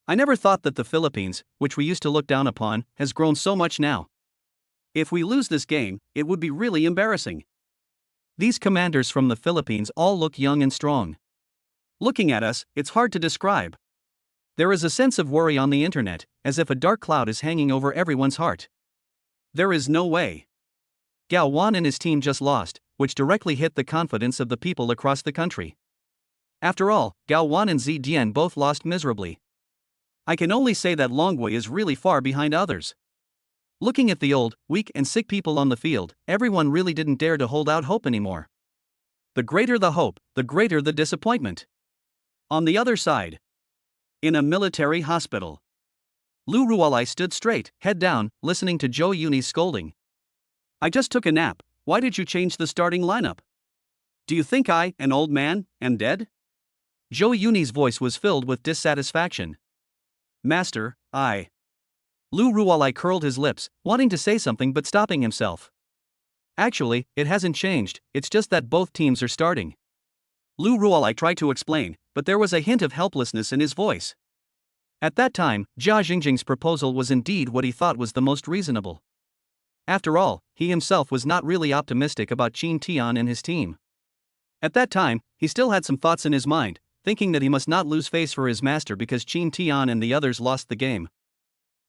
I never thought that the Philippines, which we used to look down upon, has grown so much now. If we lose this game, it would be really embarrassing. These commanders from the Philippines all look young and strong. Looking at us, it's hard to describe. There is a sense of worry on the internet, as if a dark cloud is hanging over everyone's heart. There is no way. Gao Wan and his team just lost, which directly hit the confidence of the people across the country. After all, Gao Wan and Zidian both lost miserably. I can only say that Longwei is really far behind others. Looking at the old, weak and sick people on the field, everyone really didn't dare to hold out hope anymore. The greater the hope, the greater the disappointment. On the other side, in a military hospital, Lu Rualai stood straight, head down, listening to Zhou Yuni's scolding. I just took a nap, why did you change the starting lineup? Do you think I, an old man, am dead? Zhou Yuni's voice was filled with dissatisfaction. Master, Lu Rualai curled his lips, wanting to say something but stopping himself. Actually, it hasn't changed, it's just that both teams are starting. Lu Rualai tried to explain, but there was a hint of helplessness in his voice. At that time, Jia Jingjing's proposal was indeed what he thought was the most reasonable. After all, he himself was not really optimistic about Qin Tian and his team. At that time, he still had some thoughts in his mind, thinking that he must not lose face for his master because Qin Tian and the others lost the game.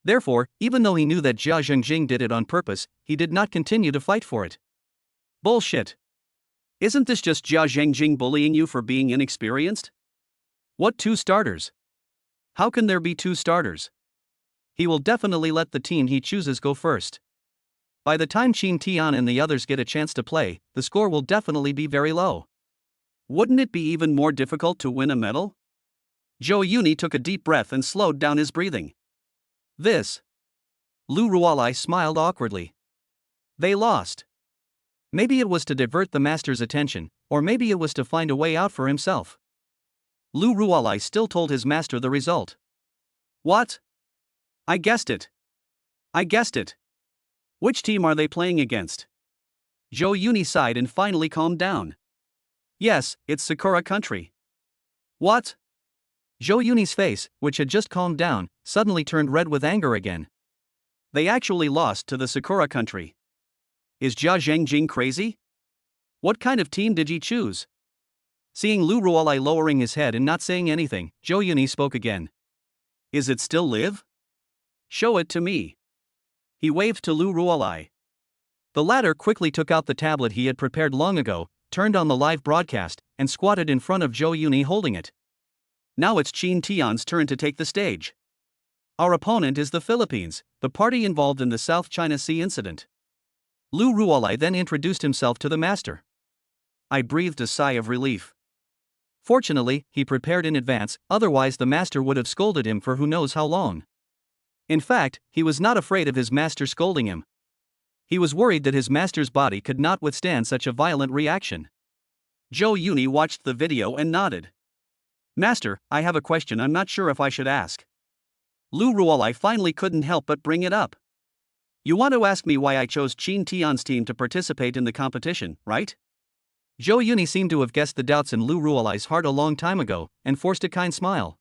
Therefore, even though he knew that Jia Jingjing did it on purpose, he did not continue to fight for it. Bullshit. Isn't this just Jia Jingjing bullying you for being inexperienced? What 2 starters? How can there be 2 starters? He will definitely let the team he chooses go first. By the time Qin Tian and the others get a chance to play, the score will definitely be very low. Wouldn't it be even more difficult to win a medal? Zhou Yuni took a deep breath and slowed down his breathing. Lu Rualai smiled awkwardly. They lost. Maybe it was to divert the master's attention, or maybe it was to find a way out for himself. Lu Rualai still told his master the result. What? I guessed it. I guessed it. Which team are they playing against? Zhou Yuni sighed and finally calmed down. Yes, it's Sakura country. What? Zhou Yuni's face, which had just calmed down, suddenly turned red with anger again. They actually lost to the Sakura country. Is Jia Zhengjing crazy? What kind of team did he choose? Seeing Lu Ruolai lowering his head and not saying anything, Zhou Yuni spoke again. Is it still live? Show it to me. He waved to Lu Ruolai. The latter quickly took out the tablet he had prepared long ago, turned on the live broadcast, and squatted in front of Zhou Yuni holding it. Now it's Qin Tian's turn to take the stage. Our opponent is the Philippines, the party involved in the South China Sea incident. Lu Ruolai then introduced himself to the master. I breathed a sigh of relief. Fortunately, he prepared in advance, otherwise the master would have scolded him for who knows how long. In fact, he was not afraid of his master scolding him. He was worried that his master's body could not withstand such a violent reaction. Zhou Yuni watched the video and nodded. Master, I have a question I'm not sure if I should ask. Lu Ruolai finally couldn't help but bring it up. You want to ask me why I chose Qin Tian's team to participate in the competition, right? Zhou Yuni seemed to have guessed the doubts in Lu Ruolai's heart a long time ago, and forced a kind smile.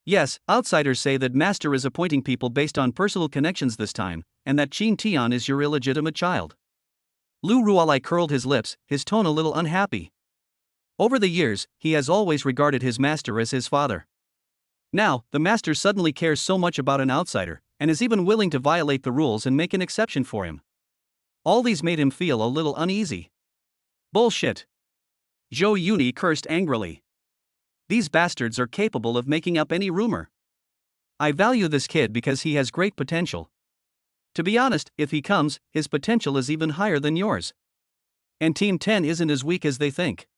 Yes, outsiders say that Master is appointing people based on personal connections this time, and that Qin Tian is your illegitimate child. Lu Ruolai curled his lips, his tone a little unhappy. Over the years, he has always regarded his master as his father. Now, the master suddenly cares so much about an outsider, and is even willing to violate the rules and make an exception for him. All these made him feel a little uneasy. Bullshit. Zhou Yuni cursed angrily. These bastards are capable of making up any rumor. I value this kid because he has great potential. To be honest, if he comes, his potential is even higher than yours. And Team 10 isn't as weak as they think.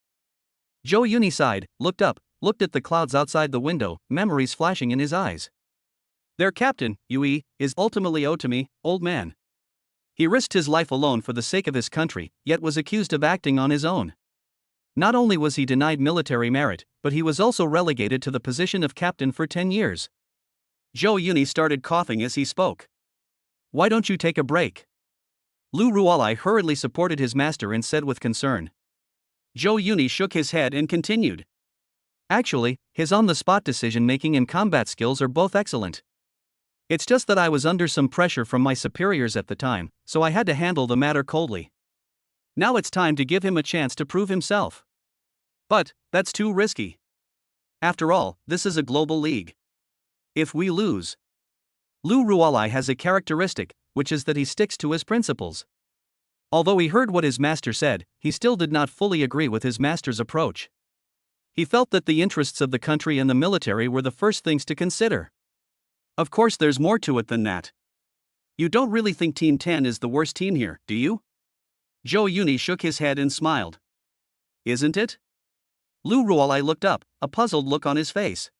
Zhou Yuni sighed, looked up, looked at the clouds outside the window, memories flashing in his eyes. Their captain, Yui, is ultimately owed to me, old man. He risked his life alone for the sake of his country, yet was accused of acting on his own. Not only was he denied military merit, but he was also relegated to the position of captain for 10 years. Zhou Yuni started coughing as he spoke. Why don't you take a break? Lu Ruolai hurriedly supported his master and said with concern. Zhou Yuni shook his head and continued. Actually, his on-the-spot decision-making and combat skills are both excellent. It's just that I was under some pressure from my superiors at the time, so I had to handle the matter coldly. Now it's time to give him a chance to prove himself. But, that's too risky. After all, this is a global league. If we lose... Lu Ruolai has a characteristic, which is that he sticks to his principles. Although he heard what his master said, he still did not fully agree with his master's approach. He felt that the interests of the country and the military were the first things to consider. Of course, there's more to it than that. You don't really think Team 10 is the worst team here, do you? Zhou Yuni shook his head and smiled. Isn't it? Lu Ruolai looked up, a puzzled look on his face.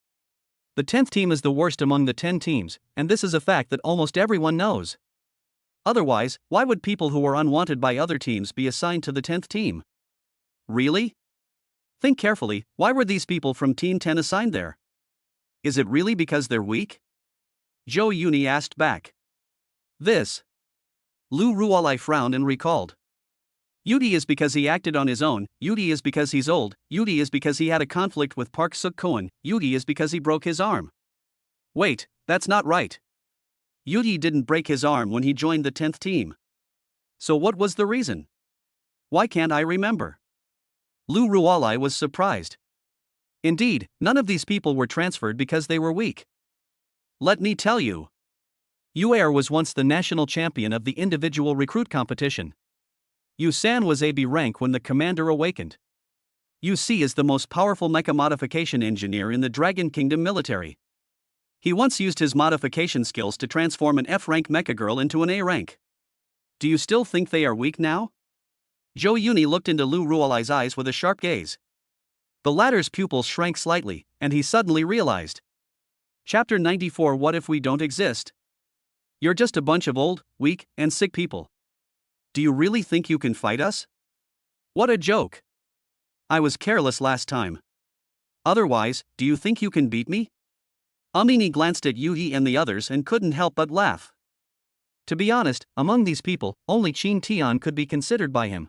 The 10th team is the worst among the 10 teams, and this is a fact that almost everyone knows. Otherwise, why would people who are unwanted by other teams be assigned to the 10th team? Really? Think carefully, why were these people from Team 10 assigned there? Is it really because they're weak? Zhou Yuni asked back. This. Lu Ruolai frowned and recalled. Yudi is because he acted on his own, Yudi is because he's old, Yudi is because he had a conflict with Park Suk-koen, Yudi is because he broke his arm. Wait, that's not right. Yudi didn't break his arm when he joined the 10th team. So what was the reason? Why can't I remember? Lu Ruolai was surprised. Indeed, none of these people were transferred because they were weak. Let me tell you. Yuer was once the national champion of the individual recruit competition. Yu-san was AB rank when the commander awakened. Yu-si is the most powerful mecha modification engineer in the Dragon Kingdom military. He once used his modification skills to transform an F-rank Mecha Girl into an A rank. Do you still think they are weak now? Zhou Yuni looked into Lu Ruolai's eyes with a sharp gaze. The latter's pupils shrank slightly, and he suddenly realized. Chapter 94. What if we don't exist? You're just a bunch of old, weak, and sick people. Do you really think you can fight us? What a joke. I was careless last time. Otherwise, do you think you can beat me? Amini glanced at Yuhi and the others and couldn't help but laugh. To be honest, among these people, only Qin Tian could be considered by him.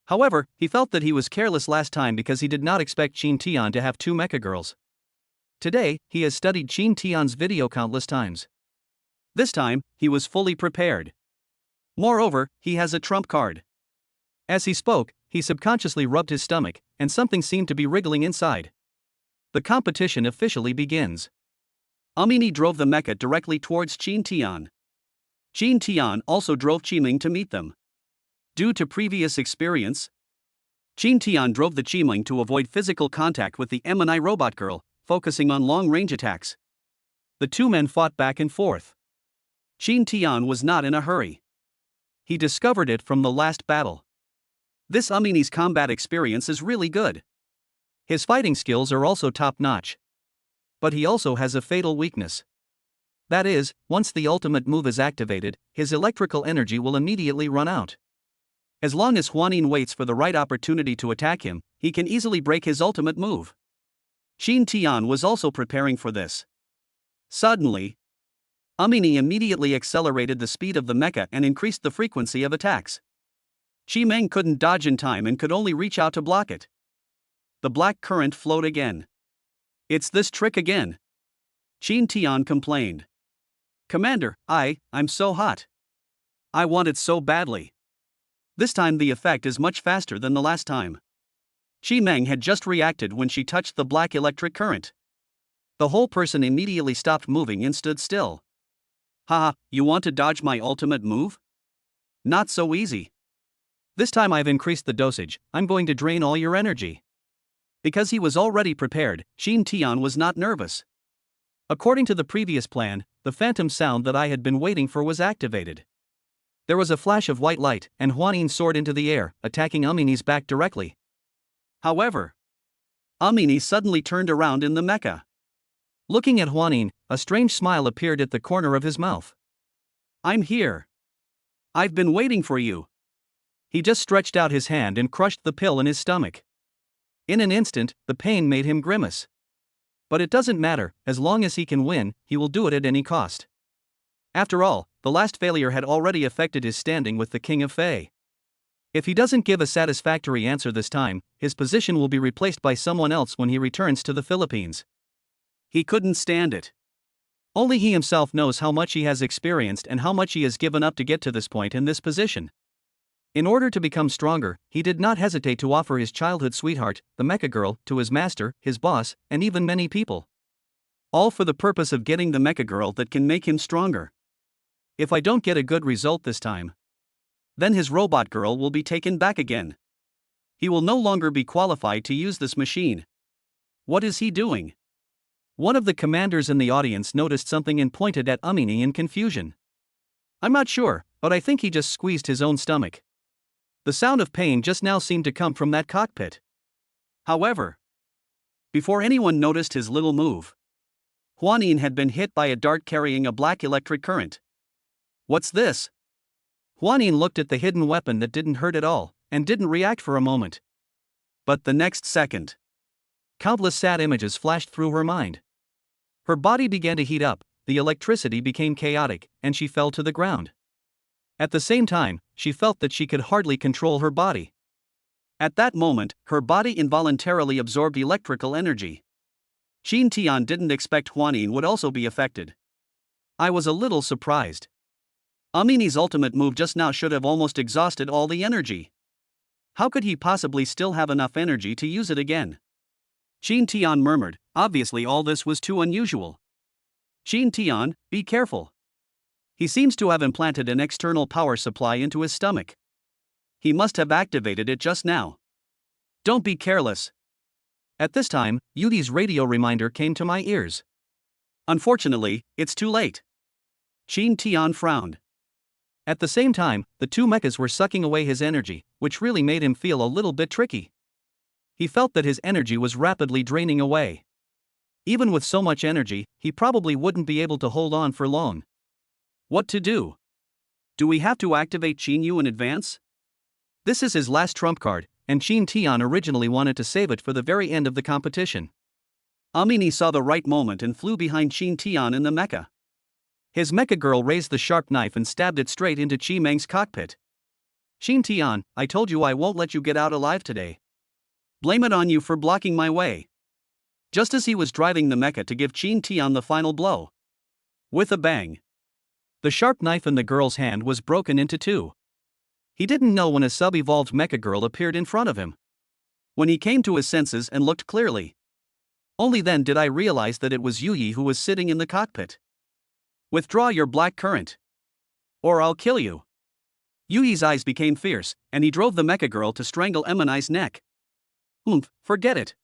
However, he felt that he was careless last time because he did not expect Qin Tian to have two Mecha Girls. Today, he has studied Qin Tian's video countless times. This time, he was fully prepared. Moreover, he has a trump card. As he spoke, he subconsciously rubbed his stomach, and something seemed to be wriggling inside. The competition officially begins. Amini drove the mecha directly towards Qin Tian. Qin Tian also drove Qiming to meet them. Due to previous experience, Qin Tian drove the Qiming to avoid physical contact with the MNI robot girl, focusing on long-range attacks. The two men fought back and forth. Qin Tian was not in a hurry. He discovered it from the last battle. This Amini's combat experience is really good. His fighting skills are also top-notch. But he also has a fatal weakness. That is, once the ultimate move is activated, his electrical energy will immediately run out. As long as Huanin waits for the right opportunity to attack him, he can easily break his ultimate move. Qin Tian was also preparing for this. Suddenly, Amini immediately accelerated the speed of the mecha and increased the frequency of attacks. Qimeng couldn't dodge in time and could only reach out to block it. The black current flowed again. "It's this trick again," Qin Tian complained. "Commander, I'm so hot. I want it so badly." This time the effect is much faster than the last time. Qimeng had just reacted when she touched the black electric current. The whole person immediately stopped moving and stood still. "Haha, you want to dodge my ultimate move? Not so easy. This time I've increased the dosage, I'm going to drain all your energy." Because he was already prepared, Qin Tian was not nervous. According to the previous plan, the phantom sound that I had been waiting for was activated. There was a flash of white light, and Huanin soared into the air, attacking Amini's back directly. However, Amini suddenly turned around in the mecha. Looking at Huanin, a strange smile appeared at the corner of his mouth. "I'm here. I've been waiting for you." He just stretched out his hand and crushed the pill in his stomach. In an instant, the pain made him grimace. But it doesn't matter, as long as he can win, he will do it at any cost. After all, the last failure had already affected his standing with the King of Fei. If he doesn't give a satisfactory answer this time, his position will be replaced by someone else when he returns to the Philippines. He couldn't stand it. Only he himself knows how much he has experienced and how much he has given up to get to this point in this position. In order to become stronger, he did not hesitate to offer his childhood sweetheart, the Mecha Girl, to his master, his boss, and even many people. All for the purpose of getting the Mecha Girl that can make him stronger. If I don't get a good result this time, then his robot girl will be taken back again. He will no longer be qualified to use this machine. What is he doing? One of the commanders in the audience noticed something and pointed at Amini in confusion. I'm not sure, but I think he just squeezed his own stomach. The sound of pain just now seemed to come from that cockpit. However, before anyone noticed his little move, Huanin had been hit by a dart carrying a black electric current. What's this? Huanin looked at the hidden weapon that didn't hurt at all, and didn't react for a moment. But the next second, countless sad images flashed through her mind. Her body began to heat up, the electricity became chaotic, and she fell to the ground. At the same time, she felt that she could hardly control her body. At that moment, her body involuntarily absorbed electrical energy. Qin Tian didn't expect Huanin would also be affected. I was a little surprised. Amini's ultimate move just now should have almost exhausted all the energy. How could he possibly still have enough energy to use it again? Qin Tian murmured, obviously all this was too unusual. Qin Tian, be careful. He seems to have implanted an external power supply into his stomach. He must have activated it just now. Don't be careless. At this time, Yudi's radio reminder came to my ears. Unfortunately, it's too late. Qin Tian frowned. At the same time, the two mechas were sucking away his energy, which really made him feel a little bit tricky. He felt that his energy was rapidly draining away. Even with so much energy, he probably wouldn't be able to hold on for long. What to do? Do we have to activate Qin Yu in advance? This is his last trump card, and Qin Tian originally wanted to save it for the very end of the competition. Amini saw the right moment and flew behind Qin Tian in the mecha. His Mecha Girl raised the sharp knife and stabbed it straight into Chi Meng's cockpit. Xin Tian, I told you I won't let you get out alive today. Blame it on you for blocking my way. Just as he was driving the mecha to give Xin Tian the final blow. With a bang, the sharp knife in the girl's hand was broken into two. He didn't know when a sub-evolved Mecha Girl appeared in front of him. When he came to his senses and looked clearly, only then did I realize that it was Yu who was sitting in the cockpit. Withdraw your black current, or I'll kill you. Yui's eyes became fierce, and he drove the Mecha Girl to strangle Emini's neck. Forget it.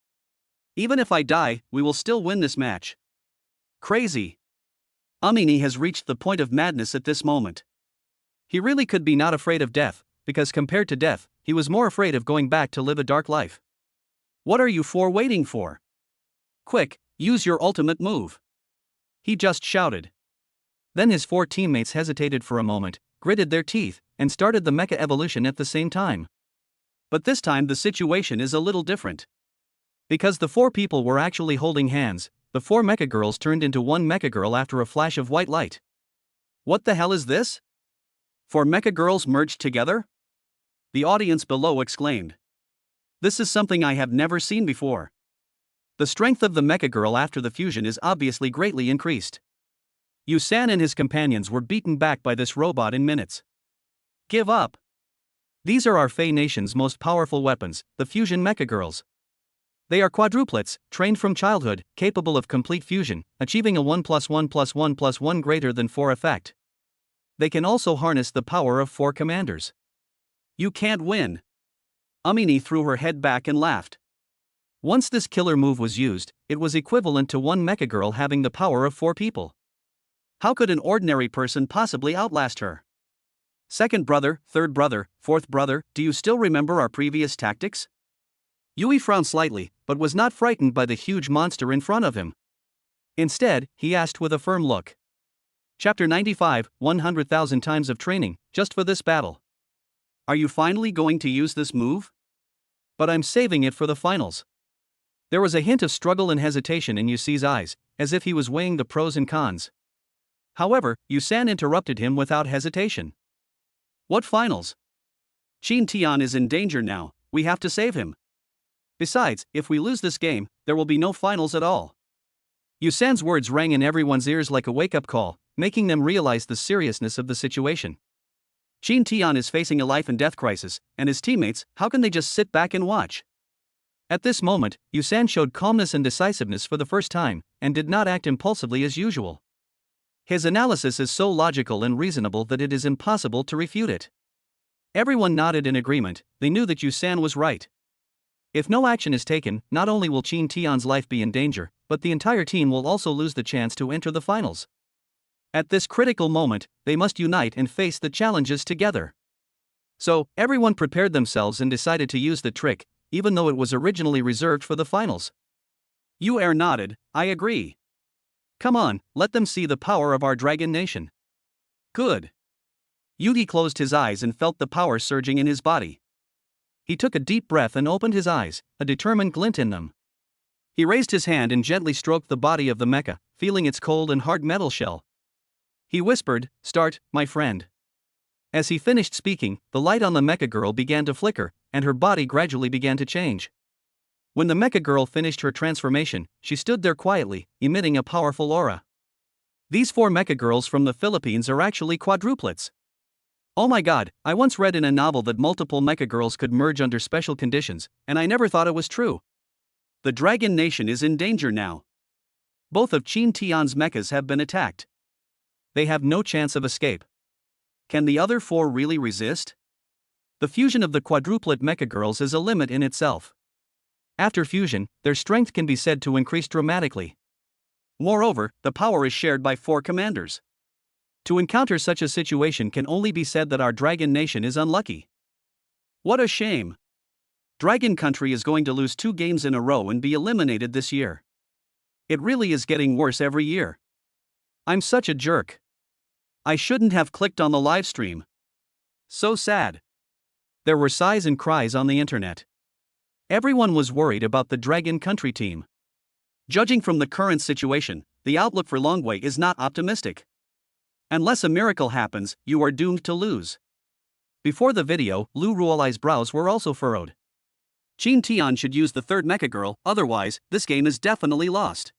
Even if I die, we will still win this match. Crazy. Amini has reached the point of madness at this moment. He really could be not afraid of death, because compared to death, he was more afraid of going back to live a dark life. What are you four waiting for? Quick, use your ultimate move. He just shouted. Then his four teammates hesitated for a moment, gritted their teeth, and started the mecha evolution at the same time. But this time the situation is a little different. Because the four people were actually holding hands, the four Mecha Girls turned into one Mecha Girl after a flash of white light. What the hell is this? Four Mecha Girls merged together? The audience below exclaimed. This is something I have never seen before. The strength of the Mecha Girl after the fusion is obviously greatly increased. Yu-san and his companions were beaten back by this robot in minutes. Give up. These are our Fey Nation's most powerful weapons, the Fusion Mecha Girls. They are quadruplets, trained from childhood, capable of complete fusion, achieving a 1+1+1+1 greater than 4 effect. They can also harness the power of 4 commanders. You can't win. Amini threw her head back and laughed. Once this killer move was used, it was equivalent to one Mecha Girl having the power of 4 people. How could an ordinary person possibly outlast her? Second brother, third brother, fourth brother, do you still remember our previous tactics? Yui frowned slightly, but was not frightened by the huge monster in front of him. Instead, he asked with a firm look. Chapter 95, 100,000 times of training, just for this battle. Are you finally going to use this move? But I'm saving it for the finals. There was a hint of struggle and hesitation in Yusi's eyes, as if he was weighing the pros and cons. However, Yu-san interrupted him without hesitation. What finals? Xin Tian is in danger now, we have to save him. Besides, if we lose this game, there will be no finals at all. Yu-san's words rang in everyone's ears like a wake-up call, making them realize the seriousness of the situation. Xin Tian is facing a life-and-death crisis, and his teammates, how can they just sit back and watch? At this moment, Yu-san showed calmness and decisiveness for the first time, and did not act impulsively as usual. His analysis is so logical and reasonable that it is impossible to refute it. Everyone nodded in agreement, they knew that Yu-san was right. If no action is taken, not only will Xin Tian's life be in danger, but the entire team will also lose the chance to enter the finals. At this critical moment, they must unite and face the challenges together. So, everyone prepared themselves and decided to use the trick, even though it was originally reserved for the finals. Yu nodded, I agree. Come on, let them see the power of our Dragon Nation. Good. Yugi closed his eyes and felt the power surging in his body. He took a deep breath and opened his eyes, a determined glint in them. He raised his hand and gently stroked the body of the mecha, feeling its cold and hard metal shell. He whispered, Start, my friend. As he finished speaking, the light on the Mecha Girl began to flicker, and her body gradually began to change. When the Mecha Girl finished her transformation, she stood there quietly, emitting a powerful aura. These 4 Mecha Girls from the Philippines are actually quadruplets. Oh my god, I once read in a novel that multiple Mecha Girls could merge under special conditions, and I never thought it was true. The Dragon Nation is in danger now. Both of Xin Tian's mechas have been attacked. They have no chance of escape. Can the other 4 really resist? The fusion of the quadruplet Mecha Girls is a limit in itself. After fusion, their strength can be said to increase dramatically. Moreover, the power is shared by 4 commanders. To encounter such a situation can only be said that our Dragon Nation is unlucky. What a shame. Dragon Country is going to lose 2 games in a row and be eliminated this year. It really is getting worse every year. I'm such a jerk. I shouldn't have clicked on the live stream. So sad. There were sighs and cries on the internet. Everyone was worried about the Dragon Country team. Judging from the current situation, the outlook for Longwei is not optimistic. Unless a miracle happens, you are doomed to lose. Before the video, Lu Ruolai's brows were also furrowed. Qin Tian should use the third Mecha Girl, otherwise, this game is definitely lost.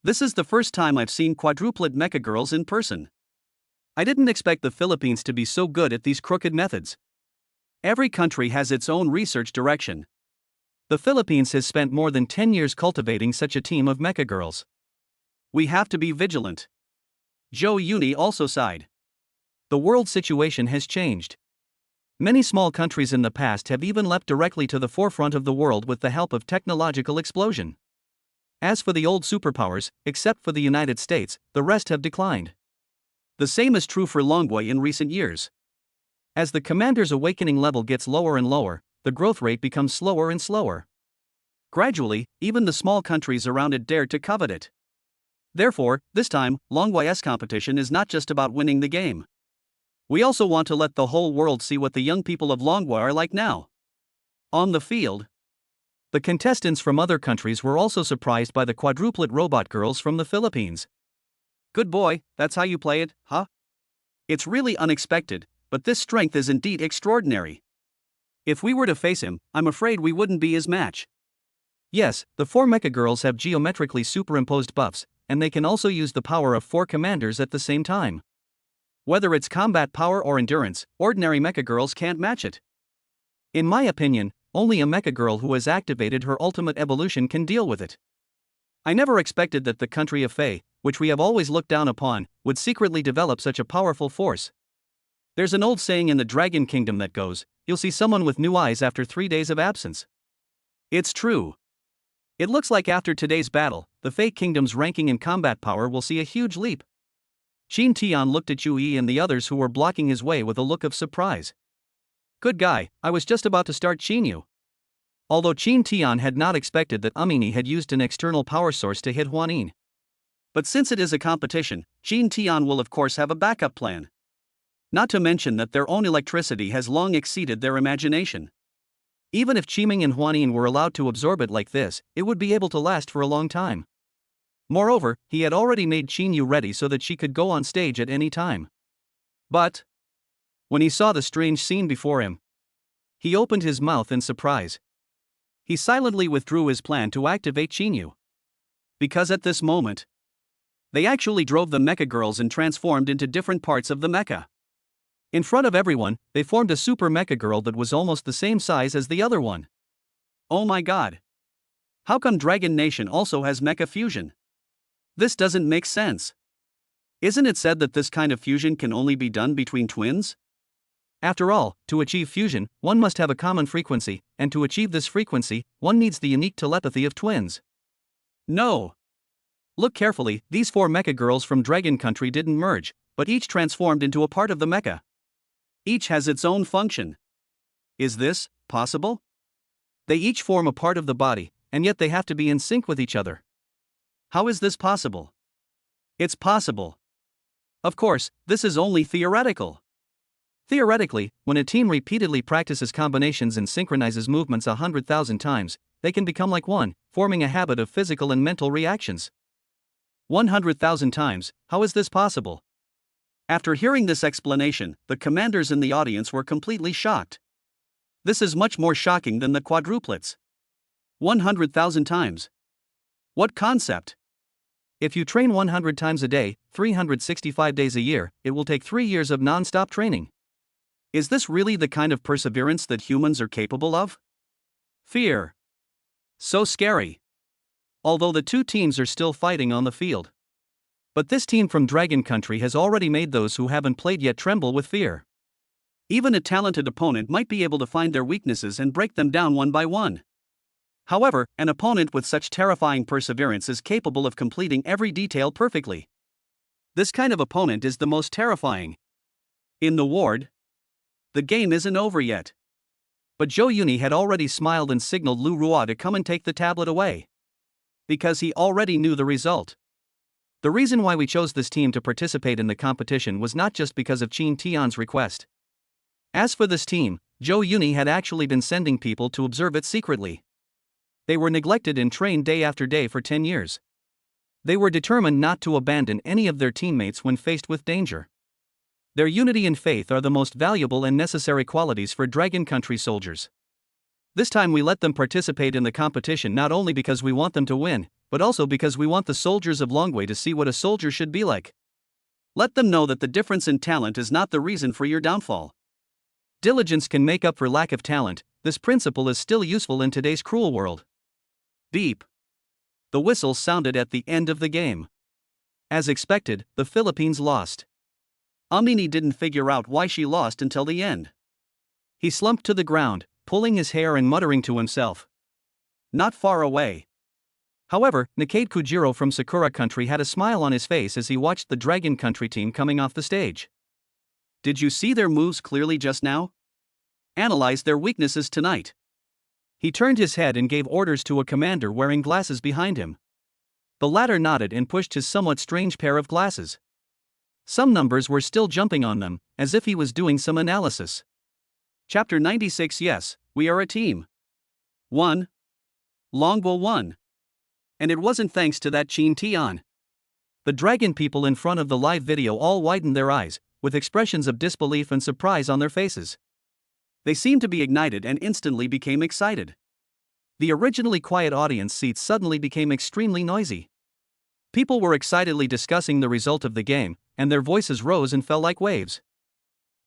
This is the first time I've seen quadruplet Mecha Girls in person. I didn't expect the Philippines to be so good at these crooked methods. Every country has its own research direction. The Philippines has spent more than 10 years cultivating such a team of Mecha Girls. We have to be vigilant. Zhou Yuni also sighed. The world situation has changed. Many small countries in the past have even leapt directly to the forefront of the world with the help of technological explosion. As for the old superpowers, except for the United States, the rest have declined. The same is true for Longguai in recent years. As the commander's awakening level gets lower and lower, the growth rate becomes slower and slower. Gradually, even the small countries around it dared to covet it. Therefore, this time, Longguai's competition is not just about winning the game. We also want to let the whole world see what the young people of Longguai are like now. On the field, the contestants from other countries were also surprised by the quadruplet robot girls from the Philippines. Good boy, that's how you play it, huh? It's really unexpected, but this strength is indeed extraordinary. If we were to face him, I'm afraid we wouldn't be his match. Yes, the 4 Mecha Girls have geometrically superimposed buffs, and they can also use the power of 4 commanders at the same time. Whether it's combat power or endurance, ordinary Mecha Girls can't match it. In my opinion, only a Mecha Girl who has activated her ultimate evolution can deal with it. I never expected that the country of Fei, which we have always looked down upon, would secretly develop such a powerful force. There's an old saying in the Dragon Kingdom that goes, "You'll see someone with new eyes after 3 days of absence." It's true. It looks like after today's battle, the Fei Kingdom's ranking in combat power will see a huge leap. Qin Tian looked at Yu Yi and the others who were blocking his way with a look of surprise. Good guy, I was just about to start Qin Yu. Although Qin Tian had not expected that Amini had used an external power source to hit Huanin. But since it is a competition, Qin Tian will of course have a backup plan. Not to mention that their own electricity has long exceeded their imagination. Even if Qiming and Huanin were allowed to absorb it like this, it would be able to last for a long time. Moreover, he had already made Qin Yu ready so that she could go on stage at any time. But when he saw the strange scene before him, he opened his mouth in surprise. He silently withdrew his plan to activate Qin Yu. Because at this moment, they actually drove the Mecha Girls and transformed into different parts of the mecha. In front of everyone, they formed a super Mecha Girl that was almost the same size as the other one. Oh my god! How come Dragon Nation also has mecha fusion? This doesn't make sense. Isn't it said that this kind of fusion can only be done between twins? After all, to achieve fusion, one must have a common frequency, and to achieve this frequency, one needs the unique telepathy of twins. No! Look carefully, these 4 Mecha Girls from Dragon Country didn't merge, but each transformed into a part of the mecha. Each has its own function. Is this possible? They each form a part of the body, and yet they have to be in sync with each other. How is this possible? It's possible. Of course, this is only theoretical. Theoretically, when a team repeatedly practices combinations and synchronizes movements 100,000 times, they can become like one, forming a habit of physical and mental reactions. 100,000 times, how is this possible? After hearing this explanation, the commanders in the audience were completely shocked. This is much more shocking than the quadruplets. 100,000 times. What concept? If you train 100 times a day, 365 days a year, it will take 3 years of non-stop training. Is this really the kind of perseverance that humans are capable of? Fear. So scary. Although the 2 teams are still fighting on the field. But this team from Dragon Country has already made those who haven't played yet tremble with fear. Even a talented opponent might be able to find their weaknesses and break them down one by one. However, an opponent with such terrifying perseverance is capable of completing every detail perfectly. This kind of opponent is the most terrifying. In the ward, the game isn't over yet. But Zhou Yuni had already smiled and signaled Lu Ruo to come and take the tablet away. Because he already knew the result. The reason why we chose this team to participate in the competition was not just because of Qin Tian's request. As for this team, Zhou Yuni had actually been sending people to observe it secretly. They were neglected and trained day after day for 10 years. They were determined not to abandon any of their teammates when faced with danger. Their unity and faith are the most valuable and necessary qualities for Dragon Country soldiers. This time we let them participate in the competition not only because we want them to win, but also because we want the soldiers of Longwei to see what a soldier should be like. Let them know that the difference in talent is not the reason for your downfall. Diligence can make up for lack of talent. This principle is still useful in today's cruel world. Beep. The whistle sounded at the end of the game. As expected, the Philippines lost. Amini didn't figure out why she lost until the end. He slumped to the ground, pulling his hair and muttering to himself. Not far away. However, Nakade Kujiro from Sakura Country had a smile on his face as he watched the Dragon Country team coming off the stage. Did you see their moves clearly just now? Analyze their weaknesses tonight. He turned his head and gave orders to a commander wearing glasses behind him. The latter nodded and pushed his somewhat strange pair of glasses. Some numbers were still jumping on them, as if he was doing some analysis. Chapter 96. Yes, we are a team. 1. Longbo won. And it wasn't thanks to that Chin Tian. The dragon people in front of the live video all widened their eyes, with expressions of disbelief and surprise on their faces. They seemed to be ignited and instantly became excited. The originally quiet audience seats suddenly became extremely noisy. People were excitedly discussing the result of the game, and their voices rose and fell like waves.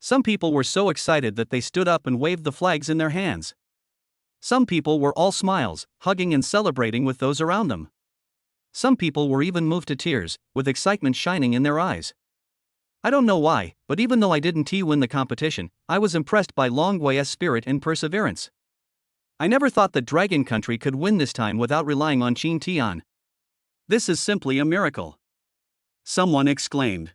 Some people were so excited that they stood up and waved the flags in their hands. Some people were all smiles, hugging and celebrating with those around them. Some people were even moved to tears, with excitement shining in their eyes. I don't know why, but even though I didn't win the competition, I was impressed by Longwei's spirit and perseverance. I never thought that Dragon Country could win this time without relying on Chin Tian. This is simply a miracle. Someone exclaimed.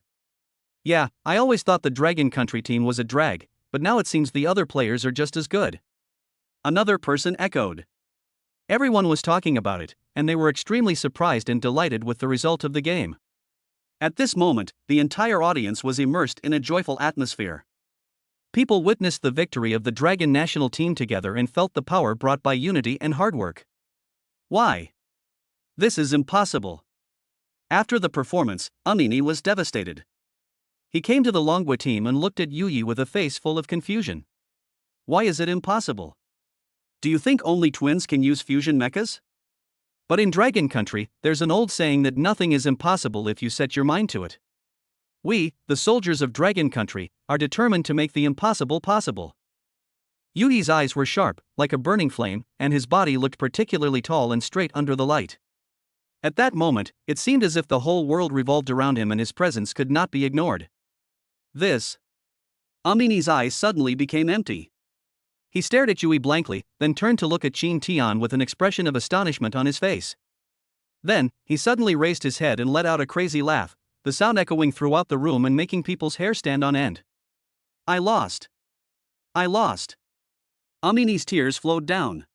Yeah, I always thought the Dragon Country team was a drag, but now it seems the other players are just as good. Another person echoed. Everyone was talking about it, and they were extremely surprised and delighted with the result of the game. At this moment, the entire audience was immersed in a joyful atmosphere. People witnessed the victory of the Dragon national team together and felt the power brought by unity and hard work. Why? This is impossible. After the performance, Amini was devastated. He came to the Longwa team and looked at Yuyi with a face full of confusion. Why is it impossible? Do you think only twins can use fusion mechas? But in Dragon Country, there's an old saying that nothing is impossible if you set your mind to it. We, the soldiers of Dragon Country, are determined to make the impossible possible. Yui's eyes were sharp, like a burning flame, and his body looked particularly tall and straight under the light. At that moment, it seemed as if the whole world revolved around him and his presence could not be ignored. Amini's eyes suddenly became empty. He stared at Yui blankly, then turned to look at Chin Tian with an expression of astonishment on his face. Then, he suddenly raised his head and let out a crazy laugh, the sound echoing throughout the room and making people's hair stand on end. I lost. Amini's tears flowed down.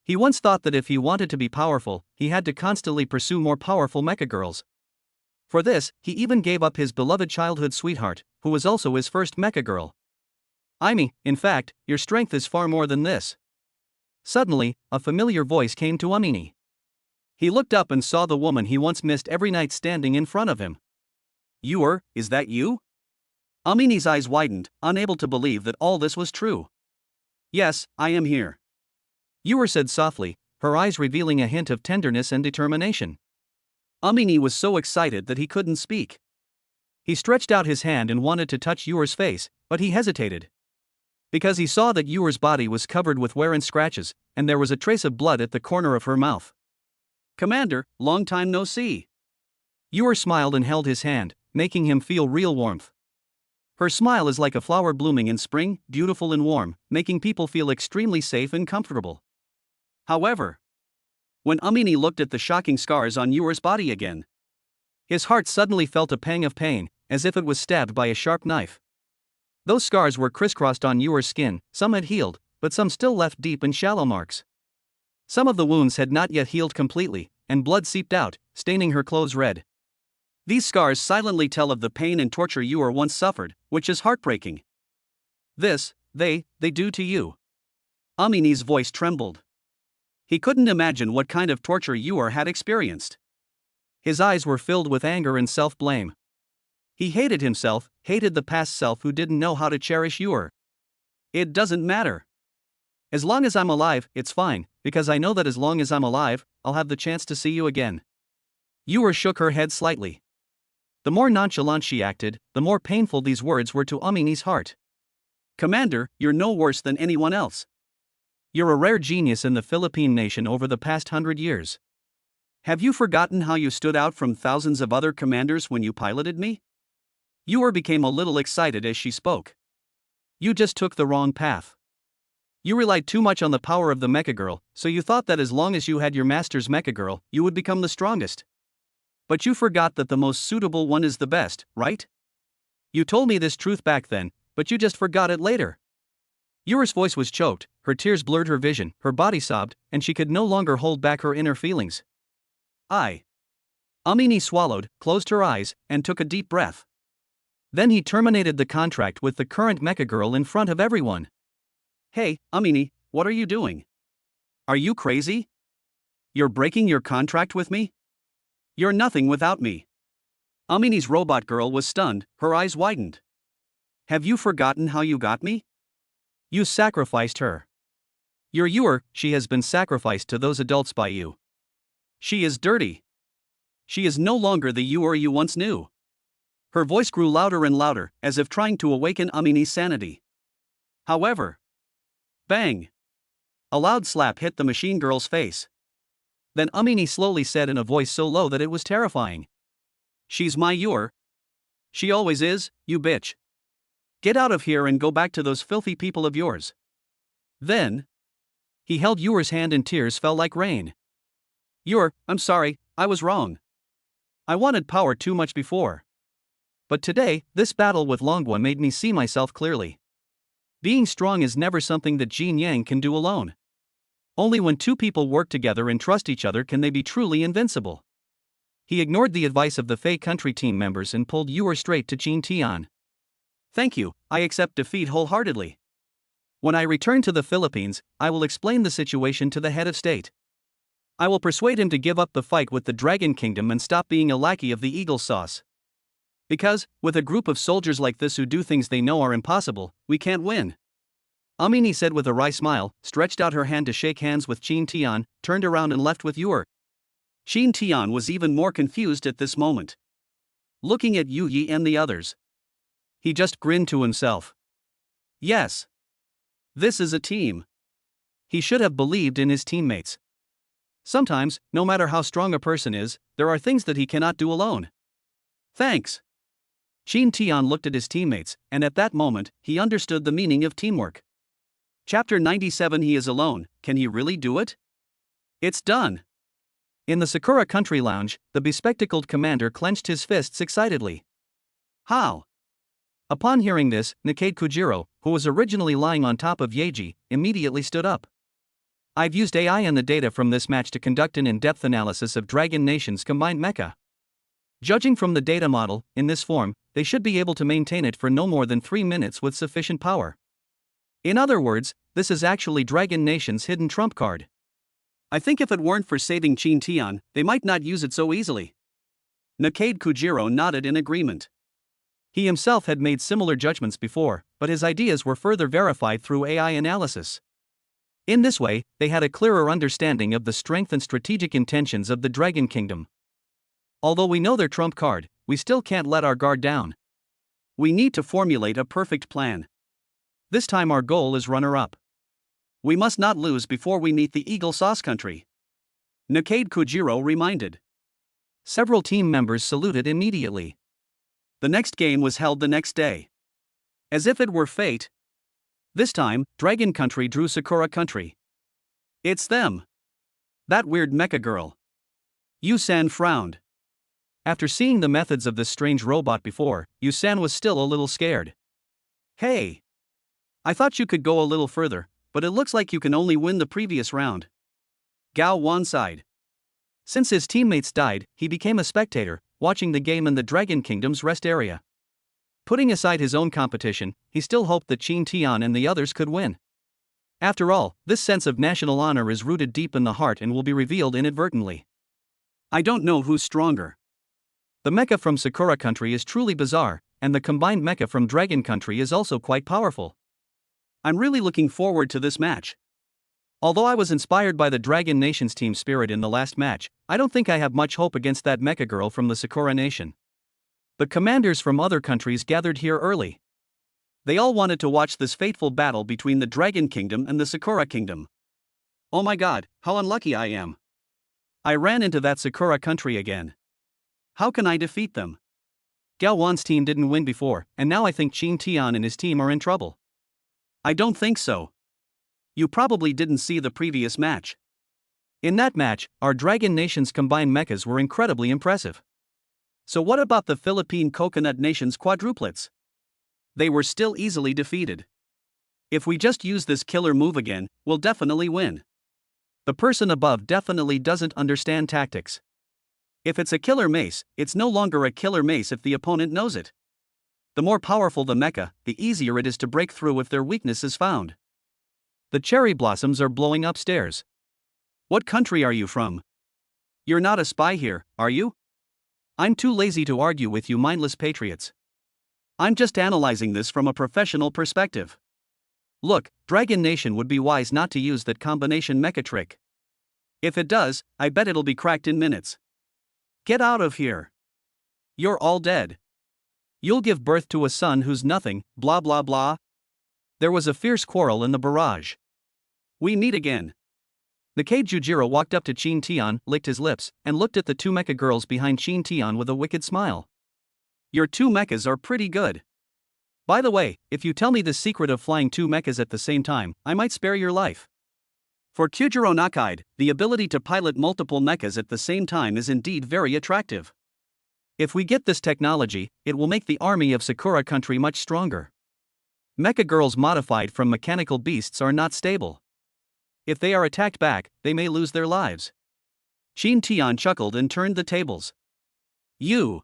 He once thought that if he wanted to be powerful, he had to constantly pursue more powerful Mecha Girls. For this, he even gave up his beloved childhood sweetheart, who was also his first Mecha Girl. In fact, your strength is far more than this. Suddenly, a familiar voice came to Amini. He looked up and saw the woman he once missed every night standing in front of him. Is that you? Amini's eyes widened, unable to believe that all this was true. Yes, I am here. Yuer said softly, her eyes revealing a hint of tenderness and determination. Amini was so excited that he couldn't speak. He stretched out his hand and wanted to touch Yuer's face, but he hesitated. Because he saw that Yuer's body was covered with wear and scratches, and there was a trace of blood at the corner of her mouth. Commander, long time no see. Yuer smiled and held his hand, making him feel real warmth. Her smile is like a flower blooming in spring, beautiful and warm, making people feel extremely safe and comfortable. However, when Amini looked at the shocking scars on Yuer's body again, his heart suddenly felt a pang of pain, as if it was stabbed by a sharp knife. Those scars were crisscrossed on Yuer's skin, some had healed, but some still left deep and shallow marks. Some of the wounds had not yet healed completely, and blood seeped out, staining her clothes red. These scars silently tell of the pain and torture Yuer once suffered, which is heartbreaking. They do to you. Amini's voice trembled. He couldn't imagine what kind of torture Yuer had experienced. His eyes were filled with anger and self-blame. He hated himself, hated the past self who didn't know how to cherish Yor. It doesn't matter. As long as I'm alive, it's fine, because I know that as long as I'm alive, I'll have the chance to see you again. Yor shook her head slightly. The more nonchalant she acted, the more painful these words were to Amini's heart. Commander, you're no worse than anyone else. You're a rare genius in the Philippine nation over the past 100 years. Have you forgotten how you stood out from thousands of other commanders when you piloted me? Yor became a little excited as she spoke. You just took the wrong path. You relied too much on the power of the Mecha Girl, so you thought that as long as you had your master's Mecha Girl, you would become the strongest. But you forgot that the most suitable one is the best, right? You told me this truth back then, but you just forgot it later. Yor's voice was choked, her tears blurred her vision, her body sobbed, and she could no longer hold back her inner feelings. Amini swallowed, closed her eyes, and took a deep breath. Then he terminated the contract with the current Mecha Girl in front of everyone. Hey, Amini, what are you doing? Are you crazy? You're breaking your contract with me? You're nothing without me. Amini's robot girl was stunned, her eyes widened. Have you forgotten how you got me? You sacrificed her. You're Yor, she has been sacrificed to those adults by you. She is dirty. She is no longer the Yor you once knew. Her voice grew louder and louder, as if trying to awaken Amini's sanity. However, bang! A loud slap hit the machine girl's face. Then Amini slowly said in a voice so low that it was terrifying. She's my Yor. She always is, you bitch. Get out of here and go back to those filthy people of yours. Then, he held Yor's hand and tears fell like rain. Yor, I'm sorry, I was wrong. I wanted power too much before. But today, this battle with Longwa made me see myself clearly. Being strong is never something that Jin Yang can do alone. Only when two people work together and trust each other can they be truly invincible. He ignored the advice of the Fei country team members and pulled Yor straight to Jin Tian. Thank you, I accept defeat wholeheartedly. When I return to the Philippines, I will explain the situation to the head of state. I will persuade him to give up the fight with the Dragon Kingdom and stop being a lackey of the Eagle Sauce. Because, with a group of soldiers like this who do things they know are impossible, we can't win. Amini said with a wry smile, stretched out her hand to shake hands with Jin Tian, turned around and left with Yor. Jin Tian was even more confused at this moment. Looking at Yu Yi and the others, he just grinned to himself. Yes. This is a team. He should have believed in his teammates. Sometimes, no matter how strong a person is, there are things that he cannot do alone. Thanks. Jin Tian looked at his teammates, and at that moment, he understood the meaning of teamwork. Chapter 97. He is alone, can he really do it? It's done. In the Sakura Country Lounge, the bespectacled commander clenched his fists excitedly. How? Upon hearing this, Nakade Kujiro, who was originally lying on top of Yeji, immediately stood up. I've used AI and the data from this match to conduct an in-depth analysis of Dragon Nation's combined mecha. Judging from the data model, in this form, they should be able to maintain it for no more than 3 minutes with sufficient power. In other words, this is actually Dragon Nation's hidden trump card. I think if it weren't for saving Jin Tian, they might not use it so easily. Nakade Kujiro nodded in agreement. He himself had made similar judgments before, but his ideas were further verified through AI analysis. In this way, they had a clearer understanding of the strength and strategic intentions of the Dragon Kingdom. Although we know their trump card, we still can't let our guard down. We need to formulate a perfect plan. This time our goal is runner-up. We must not lose before we meet the Eagle Sauce Country. Nakade Kujiro reminded. Several team members saluted immediately. The next game was held the next day. As if it were fate. This time, Dragon Country drew Sakura Country. It's them. That weird mecha girl. Yu-san frowned. After seeing the methods of this strange robot before, Yu-san was still a little scared. Hey! I thought you could go a little further, but it looks like you can only win the previous round. Gao Wan sighed. Since his teammates died, he became a spectator, watching the game in the Dragon Kingdom's rest area. Putting aside his own competition, he still hoped that Jin Tian and the others could win. After all, this sense of national honor is rooted deep in the heart and will be revealed inadvertently. I don't know who's stronger. The mecha from Sakura Country is truly bizarre, and the combined mecha from Dragon Country is also quite powerful. I'm really looking forward to this match. Although I was inspired by the Dragon Nation's team spirit in the last match, I don't think I have much hope against that Mecha Girl from the Sakura Nation. The commanders from other countries gathered here early. They all wanted to watch this fateful battle between the Dragon Kingdom and the Sakura Kingdom. Oh my god, how unlucky I am. I ran into that Sakura Country again. How can I defeat them? Gao Wan's team didn't win before, and now I think Qin Tian and his team are in trouble. I don't think so. You probably didn't see the previous match. In that match, our Dragon Nation's combined mechas were incredibly impressive. So what about the Philippine Coconut Nation's quadruplets? They were still easily defeated. If we just use this killer move again, we'll definitely win. The person above definitely doesn't understand tactics. If it's a killer mace, it's no longer a killer mace if the opponent knows it. The more powerful the mecha, the easier it is to break through if their weakness is found. The cherry blossoms are blowing upstairs. What country are you from? You're not a spy here, are you? I'm too lazy to argue with you mindless patriots. I'm just analyzing this from a professional perspective. Look, Dragon Nation would be wise not to use that combination mecha trick. If it does, I bet it'll be cracked in minutes. Get out of here. You're all dead. You'll give birth to a son who's nothing, blah blah blah. There was a fierce quarrel in the barrage. We meet again. Nakade Jujiro walked up to Qin Tian, licked his lips, and looked at the two mecha girls behind Qin Tian with a wicked smile. Your two mechas are pretty good. By the way, if you tell me the secret of flying two mechas at the same time, I might spare your life. For Kyujiro Nakade, the ability to pilot multiple mechas at the same time is indeed very attractive. If we get this technology, it will make the army of Sakura Country much stronger. Mecha girls modified from mechanical beasts are not stable. If they are attacked back, they may lose their lives. Qin Tian chuckled and turned the tables. You.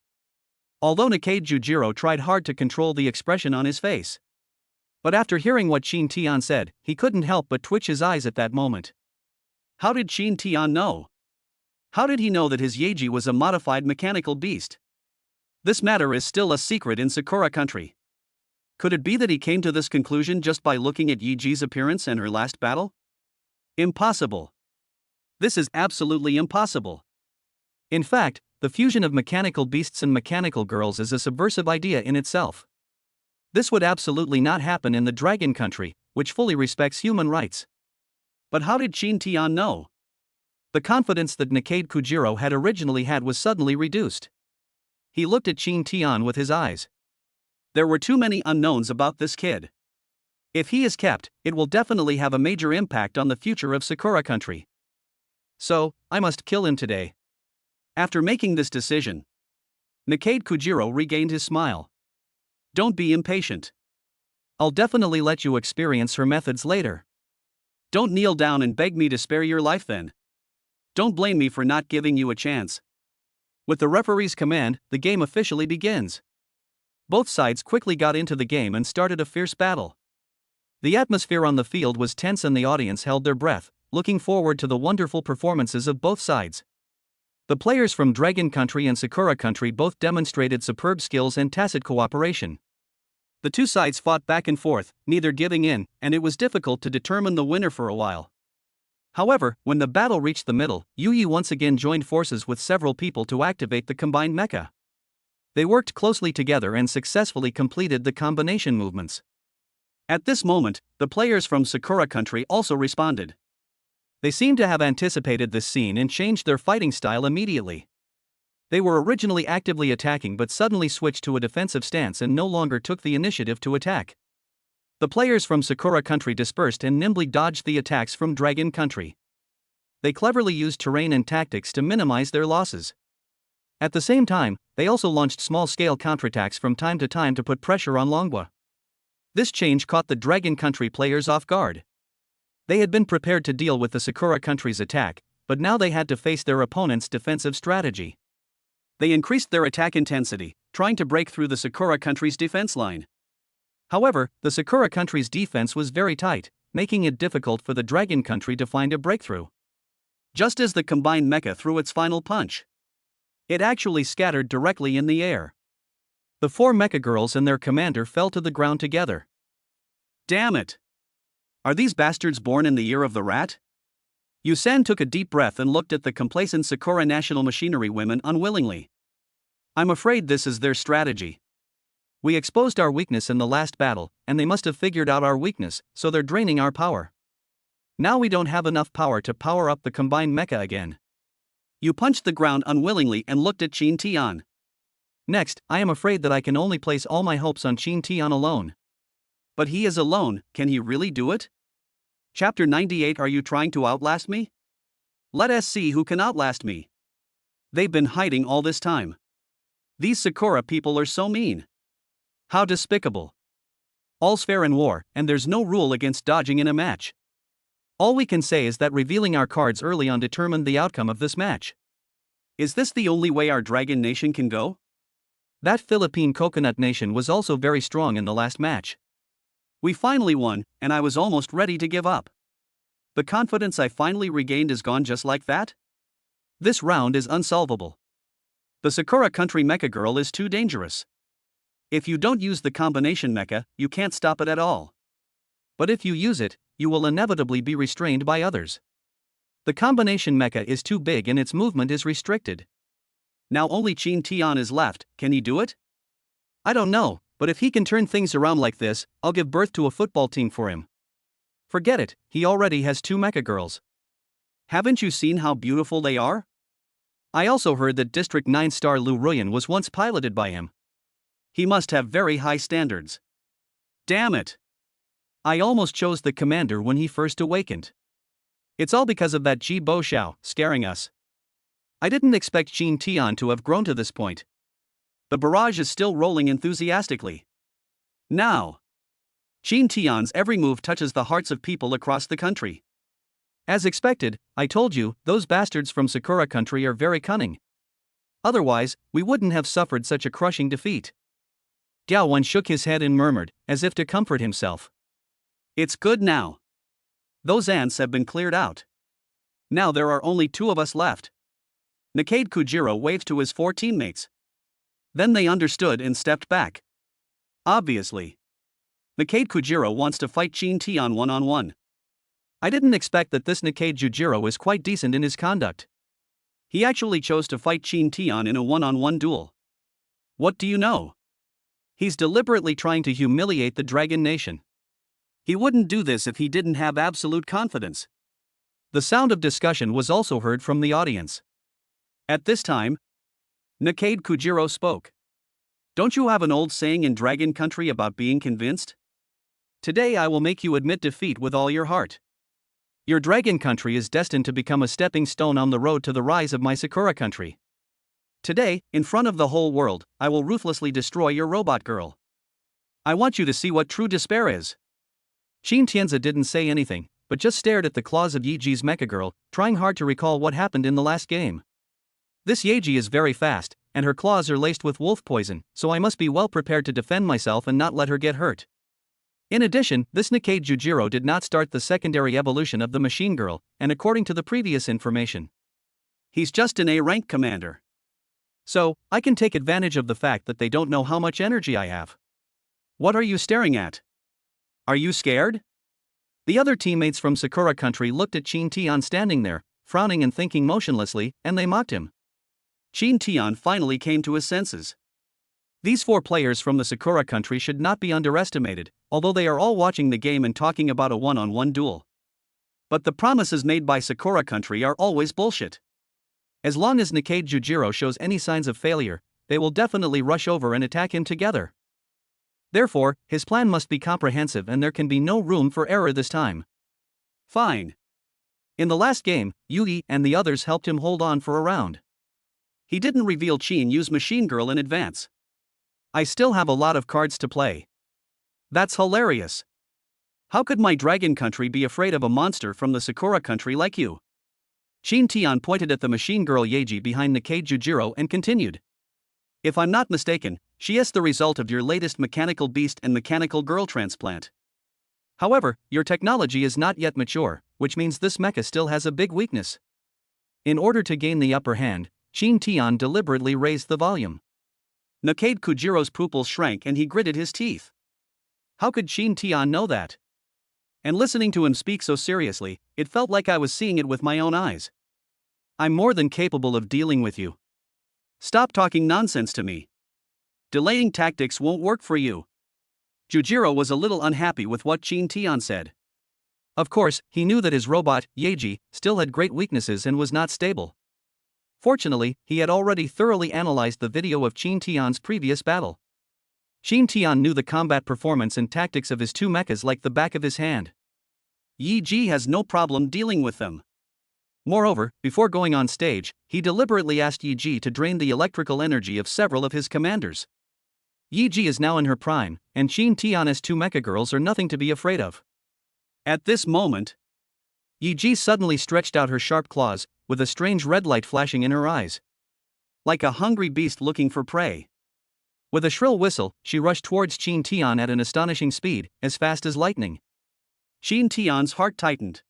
Although Nakade Jujiro tried hard to control the expression on his face. But after hearing what Qin Tian said, he couldn't help but twitch his eyes at that moment. How did Qin Tian know? How did he know that his Yaji was a modified mechanical beast? This matter is still a secret in Sakura Country. Could it be that he came to this conclusion just by looking at Yiji's appearance and her last battle? Impossible. This is absolutely impossible. In fact, the fusion of mechanical beasts and mechanical girls is a subversive idea in itself. This would absolutely not happen in the Dragon Country, which fully respects human rights. But how did Qin Tian know? The confidence that Nakade Jujiro had originally had was suddenly reduced. He looked at Qin Tian with his eyes. There were too many unknowns about this kid. If he is kept, it will definitely have a major impact on the future of Sakura Country. So, I must kill him today. After making this decision, Nakade Jujiro regained his smile. Don't be impatient. I'll definitely let you experience her methods later. Don't kneel down and beg me to spare your life then. Don't blame me for not giving you a chance. With the referee's command, the game officially begins. Both sides quickly got into the game and started a fierce battle. The atmosphere on the field was tense and the audience held their breath, looking forward to the wonderful performances of both sides. The players from Dragon Country and Sakura Country both demonstrated superb skills and tacit cooperation. The two sides fought back and forth, neither giving in, and it was difficult to determine the winner for a while. However, when the battle reached the middle, Yuyi once again joined forces with several people to activate the combined mecha. They worked closely together and successfully completed the combination movements. At this moment, the players from Sakura Country also responded. They seemed to have anticipated this scene and changed their fighting style immediately. They were originally actively attacking but suddenly switched to a defensive stance and no longer took the initiative to attack. The players from Sakura Country dispersed and nimbly dodged the attacks from Dragon Country. They cleverly used terrain and tactics to minimize their losses. At the same time, they also launched small-scale counterattacks from time to time to put pressure on Longwa. This change caught the Dragon Country players off guard. They had been prepared to deal with the Sakura Country's attack, but now they had to face their opponent's defensive strategy. They increased their attack intensity, trying to break through the Sakura Country's defense line. However, the Sakura Country's defense was very tight, making it difficult for the Dragon Country to find a breakthrough. Just as the combined mecha threw its final punch, It actually scattered directly in the air. The 4 Mecha Girls and their commander fell to the ground together. Damn it! Are these bastards born in the year of the rat? Yusan took a deep breath and looked at the complacent Sakura National Machinery women unwillingly. I'm afraid this is their strategy. We exposed our weakness in the last battle, and they must have figured out our weakness, so they're draining our power. Now we don't have enough power to power up the combined mecha again. You punched the ground unwillingly and looked at Qin Tian. Next, I am afraid that I can only place all my hopes on Qin Tian alone. But he is alone, can he really do it? Chapter 98. Are you trying to outlast me? Let us see who can outlast me. They've been hiding all this time. These Sakura people are so mean. How despicable. All's fair in war, and there's no rule against dodging in a match. All we can say is that revealing our cards early on determined the outcome of this match. Is this the only way our Dragon Nation can go? That Philippine Coconut Nation was also very strong in the last match. We finally won, and I was almost ready to give up. The confidence I finally regained is gone just like that? This round is unsolvable. The Sakura Country Mecha Girl is too dangerous. If you don't use the combination mecha, you can't stop it at all. But if you use it, you will inevitably be restrained by others. The combination mecha is too big and its movement is restricted. Now only Qin Tian is left, can he do it? I don't know, but if he can turn things around like this, I'll give birth to a football team for him. Forget it, he already has 2 Mecha Girls. Haven't you seen how beautiful they are? I also heard that District 9 star Lu Ruyan was once piloted by him. He must have very high standards. Damn it! I almost chose the commander when he first awakened. It's all because of that Ji Bo Xiao scaring us. I didn't expect Qin Tian to have grown to this point. The barrage is still rolling enthusiastically. Now, Qin Tian's every move touches the hearts of people across the country. As expected, I told you, those bastards from Sakura Country are very cunning. Otherwise, we wouldn't have suffered such a crushing defeat. Diao Wen shook his head and murmured, as if to comfort himself. It's good now. Those ants have been cleared out. Now there are only 2 of us left. Nikade Kujiro waved to his 4 teammates. Then they understood and stepped back. Obviously, Nikade Kujiro wants to fight Qin Tian one-on-one. I didn't expect that this Nikade Kujiro is quite decent in his conduct. He actually chose to fight Qin Tian in a one-on-one duel. What do you know? He's deliberately trying to humiliate the Dragon Nation. He wouldn't do this if he didn't have absolute confidence. The sound of discussion was also heard from the audience. At this time, Nikade Kujiro spoke. Don't you have an old saying in Dragon Country about being convinced? Today I will make you admit defeat with all your heart. Your Dragon Country is destined to become a stepping stone on the road to the rise of my Sakura Country. Today, in front of the whole world, I will ruthlessly destroy your robot girl. I want you to see what true despair is. Qin Tianzi didn't say anything, but just stared at the claws of Yiji's Mecha Girl, trying hard to recall what happened in the last game. This Yeji is very fast, and her claws are laced with wolf poison, so I must be well prepared to defend myself and not let her get hurt. In addition, this Nikade Kujiro did not start the secondary evolution of the Machine Girl, and according to the previous information, he's just an A-rank commander. So, I can take advantage of the fact that they don't know how much energy I have. What are you staring at? Are you scared? The other teammates from Sakura Country looked at Qin Tian standing there, frowning and thinking motionlessly, and they mocked him. Qin Tian finally came to his senses. These 4 players from the Sakura Country should not be underestimated, although they are all watching the game and talking about a one-on-one duel. But the promises made by Sakura Country are always bullshit. As long as Nikade Kujiro shows any signs of failure, they will definitely rush over and attack him together. Therefore, his plan must be comprehensive and there can be no room for error this time. Fine. In the last game, Yui and the others helped him hold on for a round. He didn't reveal Qin Yu's Machine Girl in advance. I still have a lot of cards to play. That's hilarious. How could my Dragon Country be afraid of a monster from the Sakura Country like you? Qin Tian pointed at the Machine Girl Yeji behind Nikade Kujiro and continued. If I'm not mistaken, she is the result of your latest mechanical beast and mechanical girl transplant. However, your technology is not yet mature, which means this mecha still has a big weakness. In order to gain the upper hand, Shin Tian deliberately raised the volume. Nakade Kujiro's pupils shrank and he gritted his teeth. How could Shin Tian know that? And listening to him speak so seriously, it felt like I was seeing it with my own eyes. I'm more than capable of dealing with you. Stop talking nonsense to me. Delaying tactics won't work for you. Jujiro was a little unhappy with what Shin Tian said. Of course, he knew that his robot, Yeji, still had great weaknesses and was not stable. Fortunately, he had already thoroughly analyzed the video of Shin Tian's previous battle. Shin Tian knew the combat performance and tactics of his two mechas like the back of his hand. Yeji has no problem dealing with them. Moreover, before going on stage, he deliberately asked Yeji to drain the electrical energy of several of his commanders. Yeji is now in her prime, and Shin Tian's two Mecha Girls are nothing to be afraid of. At this moment, Yeji suddenly stretched out her sharp claws, with a strange red light flashing in her eyes. Like a hungry beast looking for prey. With a shrill whistle, she rushed towards Shin Tian at an astonishing speed, as fast as lightning. Shin Tian's heart tightened.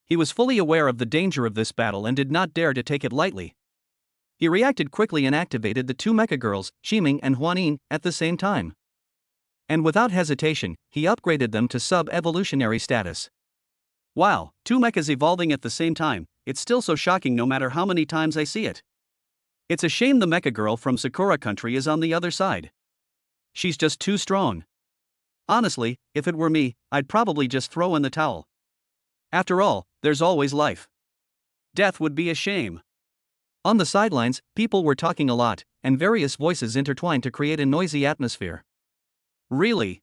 He was fully aware of the danger of this battle and did not dare to take it lightly. He reacted quickly and activated the two Mecha Girls, Shiming and Huanin, at the same time. And without hesitation, he upgraded them to sub-evolutionary status. Wow, two mechas evolving at the same time, it's still so shocking no matter how many times I see it. It's a shame the Mecha Girl from Sakura country is on the other side. She's just too strong. Honestly, if it were me, I'd probably just throw in the towel. After all, there's always life. Death would be a shame. On the sidelines, people were talking a lot, and various voices intertwined to create a noisy atmosphere. Really?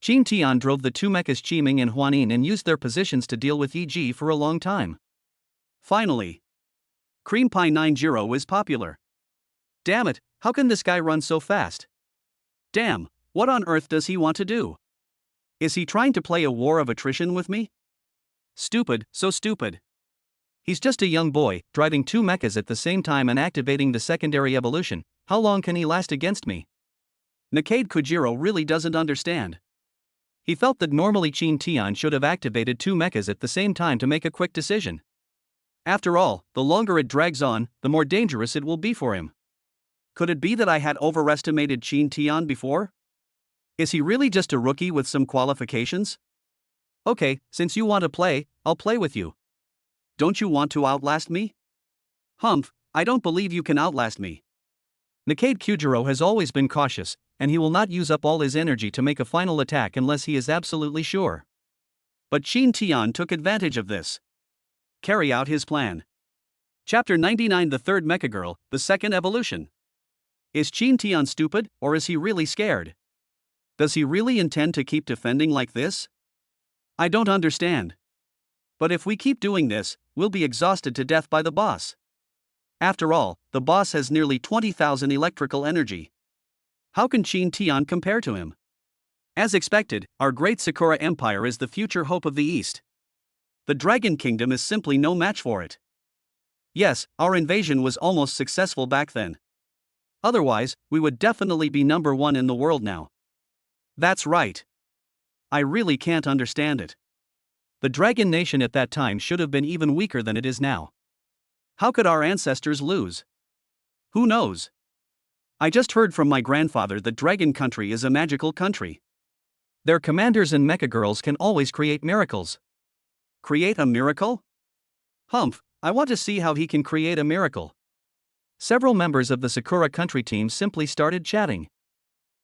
Shin Tian drove the two mechas Qiming and Huanin and used their positions to deal with Yeji for a long time. Finally. Cream Pie 90 is popular. Damn it, how can this guy run so fast? Damn, what on earth does he want to do? Is he trying to play a war of attrition with me? Stupid, so stupid. He's just a young boy, driving two mechas at the same time and activating the secondary evolution. How long can he last against me? Nakade Kujiro really doesn't understand. He felt that normally Shin Tian should have activated two mechas at the same time to make a quick decision. After all, the longer it drags on, the more dangerous it will be for him. Could it be that I had overestimated Shin Tian before? Is he really just a rookie with some qualifications? Okay, since you want to play, I'll play with you. Don't you want to outlast me? Humph, I don't believe you can outlast me. Nakade Kujiro has always been cautious, and he will not use up all his energy to make a final attack unless he is absolutely sure. But Shin Tian took advantage of this. Carry out his plan. Chapter 99 The Third Mecha Girl, the Second Evolution. Is Shin Tian stupid, or is he really scared? Does he really intend to keep defending like this? I don't understand. But if we keep doing this, we'll be exhausted to death by the boss. After all, the boss has nearly 20,000 electrical energy. How can Shin Tian compare to him? As expected, our great Sakura Empire is the future hope of the East. The Dragon Kingdom is simply no match for it. Yes, our invasion was almost successful back then. Otherwise, we would definitely be number one in the world now. That's right. I really can't understand it. The Dragon Nation at that time should have been even weaker than it is now. How could our ancestors lose? Who knows? I just heard from my grandfather that Dragon Country is a magical country. Their commanders and Mecha Girls can always create miracles. Create a miracle? Humph, I want to see how he can create a miracle. Several members of the Sakura Country team simply started chatting.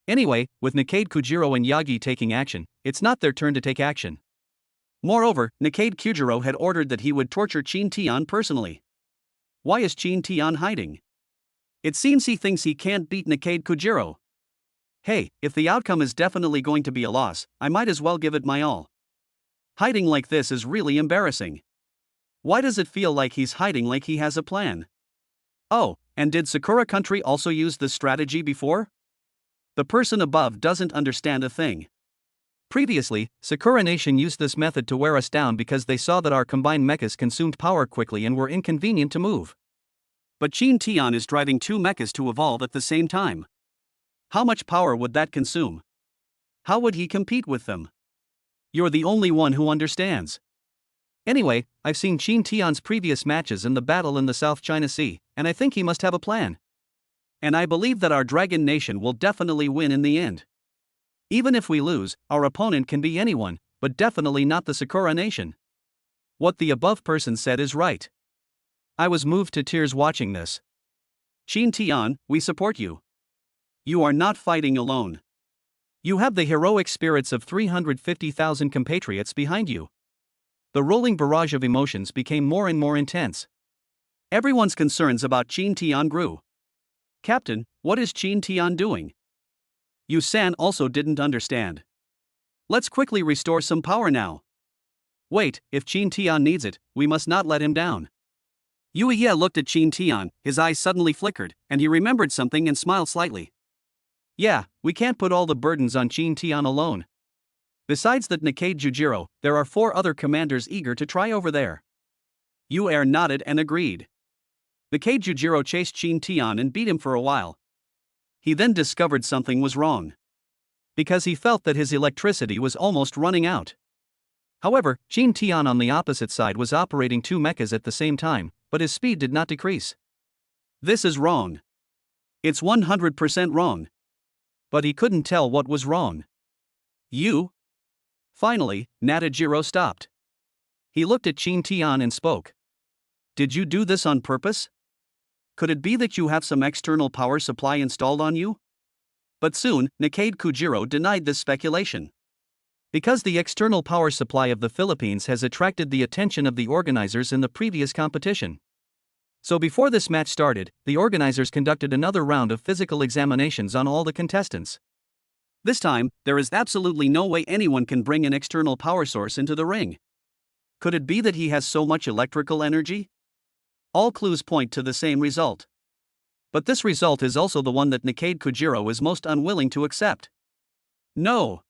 Anyway, with Nakade Kujiro and Yagi taking action, it's not their turn to take action. Moreover, Nakade Kujiro had ordered that he would torture Shin Tian personally. Why is Shin Tian hiding? It seems he thinks he can't beat Nakade Kujiro. Hey, if the outcome is definitely going to be a loss, I might as well give it my all. Hiding like this is really embarrassing. Why does it feel like he's hiding like he has a plan? Oh, and did Sakura Country also use this strategy before? The person above doesn't understand a thing. Previously, Sakura Nation used this method to wear us down because they saw that our combined mechas consumed power quickly and were inconvenient to move. But Shin Tian is driving two mechas to evolve at the same time. How much power would that consume? How would he compete with them? You're the only one who understands. Anyway, I've seen Qin Tian's previous matches in the battle in the South China Sea, and I think he must have a plan. And I believe that our Dragon Nation will definitely win in the end. Even if we lose, our opponent can be anyone, but definitely not the Sakura Nation. What the above person said is right. I was moved to tears watching this. Qin Tian, we support you. You are not fighting alone. You have the heroic spirits of 350,000 compatriots behind you. The rolling barrage of emotions became more and more intense. Everyone's concerns about Qin Tian grew. Captain, what is Qin Tian doing? Yu San also didn't understand. Let's quickly restore some power now. Wait, if Qin Tian needs it, we must not let him down. Yu Ye looked at Qin Tian, his eyes suddenly flickered, and he remembered something and smiled slightly. Yeah, we can't put all the burdens on Qin Tian alone. Besides that Nikkei Jujiro, there are 4 other commanders eager to try over there. Yu Er nodded and agreed. Nikkei Jujiro chased Qin Tian and beat him for a while. He then discovered something was wrong. Because he felt that his electricity was almost running out. However, Qin Tian on the opposite side was operating 2 mechas at the same time, but his speed did not decrease. This is wrong. It's 100% wrong. But he couldn't tell what was wrong. You? Finally, Natajiro stopped. He looked at Qin Tian and spoke. Did you do this on purpose? Could it be that you have some external power supply installed on you? But soon, Nikkei Kujiro denied this speculation. Because the external power supply of the Philippines has attracted the attention of the organizers in the previous competition. So before this match started, the organizers conducted another round of physical examinations on all the contestants. This time, there is absolutely no way anyone can bring an external power source into the ring. Could it be that he has so much electrical energy? All clues point to the same result. But this result is also the one that Nikkei Kujiro is most unwilling to accept. No.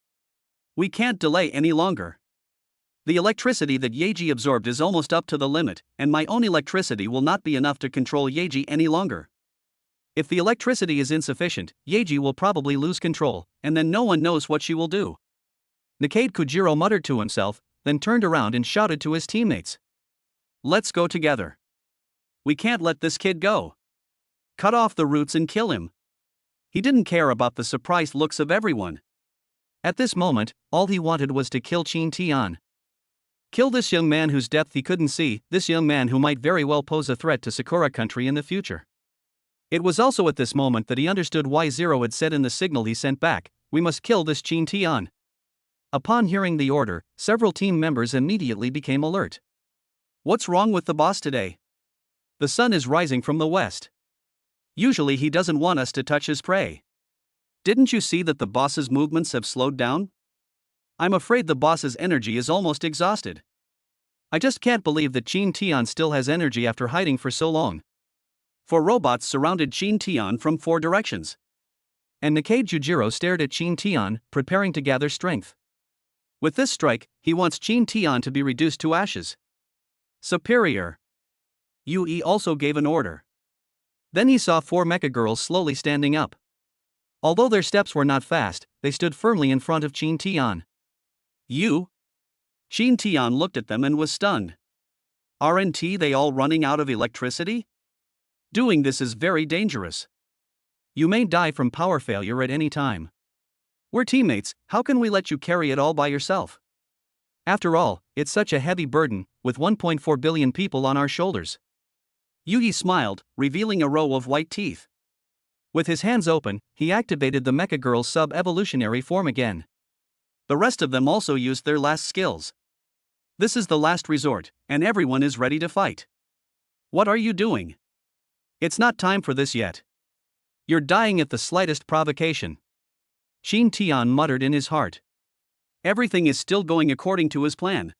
We can't delay any longer. The electricity that Yeji absorbed is almost up to the limit, and my own electricity will not be enough to control Yeji any longer. If the electricity is insufficient, Yeji will probably lose control, and then no one knows what she will do. Nikkei Kujiro muttered to himself, then turned around and shouted to his teammates. Let's go together. We can't let this kid go. Cut off the roots and kill him. He didn't care about the surprised looks of everyone. At this moment, all he wanted was to kill Qin Tian. Kill this young man whose depth he couldn't see, this young man who might very well pose a threat to Sakura country in the future. It was also at this moment that he understood why Zero had said in the signal he sent back, "We must kill this Qin Tian." Upon hearing the order, several team members immediately became alert. What's wrong with the boss today? The sun is rising from the west. Usually he doesn't want us to touch his prey. Didn't you see that the boss's movements have slowed down? I'm afraid the boss's energy is almost exhausted. I just can't believe that Qin Tian still has energy after hiding for so long. 4 robots surrounded Qin Tian from 4 directions. And Nikkei Jujiro stared at Qin Tian, preparing to gather strength. With this strike, he wants Qin Tian to be reduced to ashes. Superior. Yui also gave an order. Then he saw 4 Mecha Girls slowly standing up. Although their steps were not fast, they stood firmly in front of Qin Tian. You? Qin Tian looked at them and was stunned. Aren't they all running out of electricity? Doing this is very dangerous. You may die from power failure at any time. We're teammates, how can we let you carry it all by yourself? After all, it's such a heavy burden, with 1.4 billion people on our shoulders. Yugi smiled, revealing a row of white teeth. With his hands open, he activated the Mecha Girls' sub-evolutionary form again. The rest of them also used their last skills. This is the last resort, and everyone is ready to fight. What are you doing? It's not time for this yet. You're dying at the slightest provocation. Qin Tian muttered in his heart. Everything is still going according to his plan.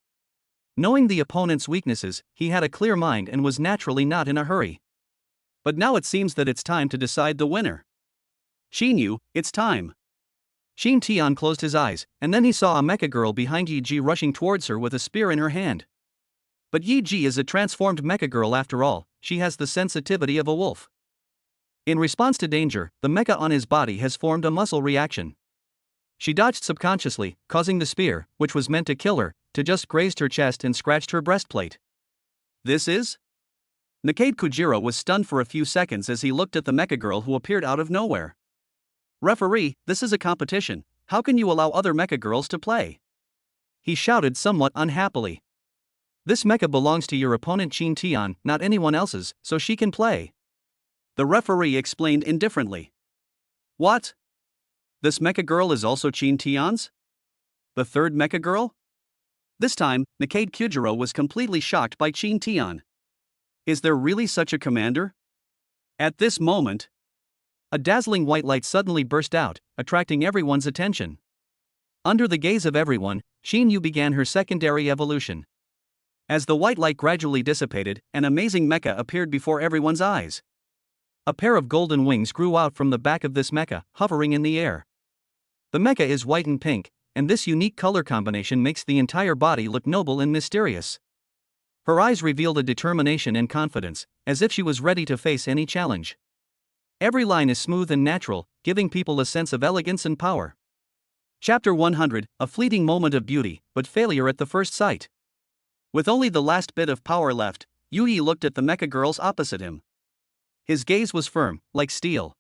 Knowing the opponent's weaknesses, he had a clear mind and was naturally not in a hurry. But now it seems that it's time to decide the winner. Xinyu, it's time. Qin Tian closed his eyes, and then he saw a Mecha Girl behind Yi Ji rushing towards her with a spear in her hand. But Yi Ji is a transformed Mecha Girl after all, she has the sensitivity of a wolf. In response to danger, the mecha on his body has formed a muscle reaction. She dodged subconsciously, causing the spear, which was meant to kill her, to just grazed her chest and scratched her breastplate. This is? Nakade Kujiro was stunned for a few seconds as he looked at the mecha girl who appeared out of nowhere. Referee, this is a competition. How can you allow other mecha girls to play? He shouted somewhat unhappily. This mecha belongs to your opponent Chin Tian, not anyone else's, so she can play. The referee explained indifferently. What? This mecha girl is also Chin Tian's? The third mecha girl? This time, Nakade Kujiro was completely shocked by Chin Tian. Is there really such a commander? At this moment, a dazzling white light suddenly burst out, attracting everyone's attention. Under the gaze of everyone, Shin Yu began her secondary evolution. As the white light gradually dissipated, an amazing mecha appeared before everyone's eyes. A pair of golden wings grew out from the back of this mecha, hovering in the air. The mecha is white and pink, and this unique color combination makes the entire body look noble and mysterious. Her eyes revealed a determination and confidence, as if she was ready to face any challenge. Every line is smooth and natural, giving people a sense of elegance and power. Chapter 100, a fleeting moment of beauty, but failure at the first sight. With only the last bit of power left, Yui looked at the mecha girls opposite him. His gaze was firm, like steel.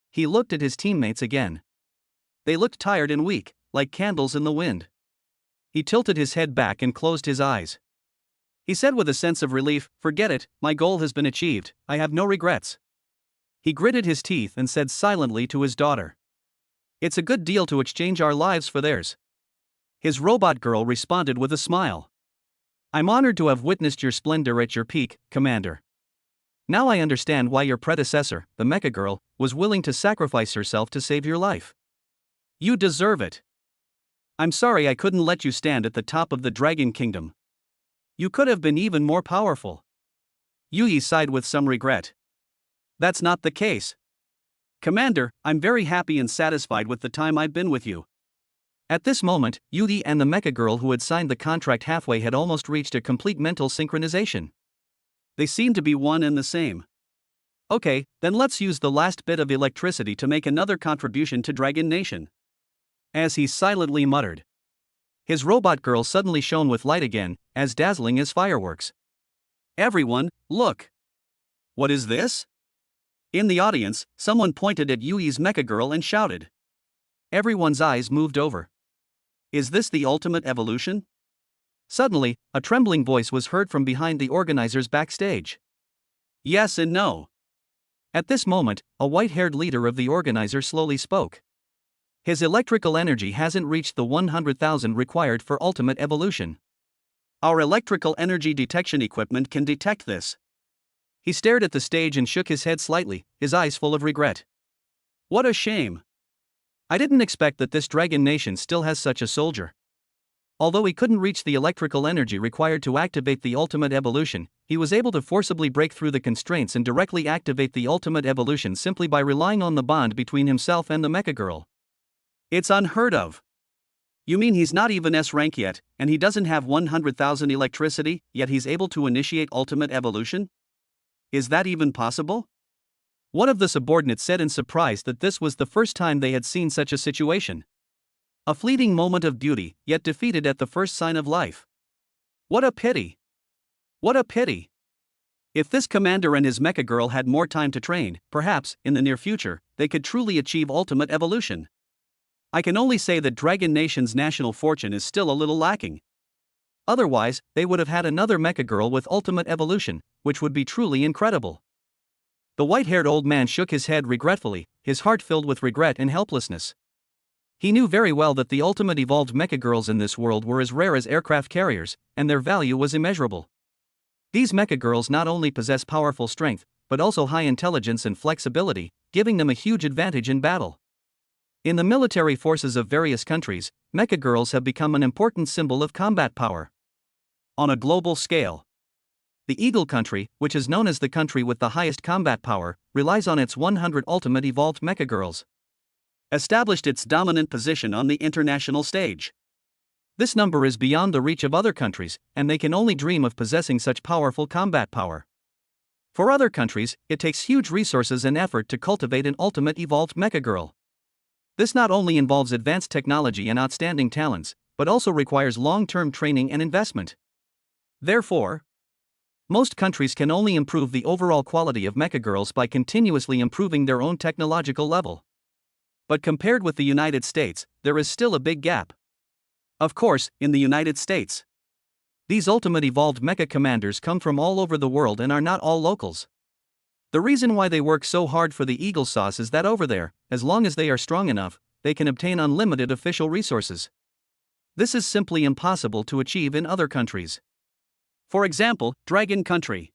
He looked at his teammates again. They looked tired and weak, like candles in the wind. He tilted his head back and closed his eyes. He said with a sense of relief, "Forget it, my goal has been achieved, I have no regrets." He gritted his teeth and said silently to his daughter, "It's a good deal to exchange our lives for theirs." His robot girl responded with a smile. "I'm honored to have witnessed your splendor at your peak, Commander. Now I understand why your predecessor, the mecha girl, was willing to sacrifice herself to save your life. You deserve it. I'm sorry I couldn't let you stand at the top of the Dragon Kingdom. You could have been even more powerful." Yui sighed with some regret. "That's not the case. Commander, I'm very happy and satisfied with the time I've been with you." At this moment, Yui and the mecha girl who had signed the contract halfway had almost reached a complete mental synchronization. They seemed to be one and the same. Okay, then let's use the last bit of electricity to make another contribution to Dragon Nation. As he silently muttered. His robot girl suddenly shone with light again, as dazzling as fireworks. Everyone, look! What is this? In the audience, someone pointed at Yui's mecha girl and shouted. Everyone's eyes moved over. Is this the ultimate evolution? Suddenly, a trembling voice was heard from behind the organizers backstage. Yes and no. At this moment, a white-haired leader of the organizer slowly spoke. His electrical energy hasn't reached the 100,000 required for ultimate evolution. Our electrical energy detection equipment can detect this. He stared at the stage and shook his head slightly, his eyes full of regret. What a shame. I didn't expect that this Dragon Nation still has such a soldier. Although he couldn't reach the electrical energy required to activate the ultimate evolution, he was able to forcibly break through the constraints and directly activate the ultimate evolution simply by relying on the bond between himself and the mecha girl. It's unheard of. You mean he's not even S rank yet, and he doesn't have 100,000 electricity, yet he's able to initiate ultimate evolution? Is that even possible? One of the subordinates said in surprise that this was the first time they had seen such a situation. A fleeting moment of beauty, yet defeated at the first sign of life. What a pity! What a pity! If this commander and his mecha girl had more time to train, perhaps, in the near future, they could truly achieve ultimate evolution. I can only say that Dragon Nation's national fortune is still a little lacking. Otherwise, they would have had another mecha girl with ultimate evolution, which would be truly incredible. The white-haired old man shook his head regretfully, his heart filled with regret and helplessness. He knew very well that the ultimate evolved mecha girls in this world were as rare as aircraft carriers, and their value was immeasurable. These mecha girls not only possess powerful strength, but also high intelligence and flexibility, giving them a huge advantage in battle. In the military forces of various countries, mecha girls have become an important symbol of combat power. On a global scale, the Eagle country, which is known as the country with the highest combat power, relies on its 100 ultimate evolved mecha girls. Established its dominant position on the international stage. This number is beyond the reach of other countries, and they can only dream of possessing such powerful combat power. For other countries, it takes huge resources and effort to cultivate an ultimate evolved mecha girl. This not only involves advanced technology and outstanding talents, but also requires long-term training and investment. Therefore, most countries can only improve the overall quality of Mecha Girls by continuously improving their own technological level. But compared with the United States, there is still a big gap. Of course, in the United States, these ultimate evolved mecha commanders come from all over the world and are not all locals. The reason why they work so hard for the Eagle sauce is that over there, as long as they are strong enough, they can obtain unlimited official resources. This is simply impossible to achieve in other countries. For example, Dragon Country.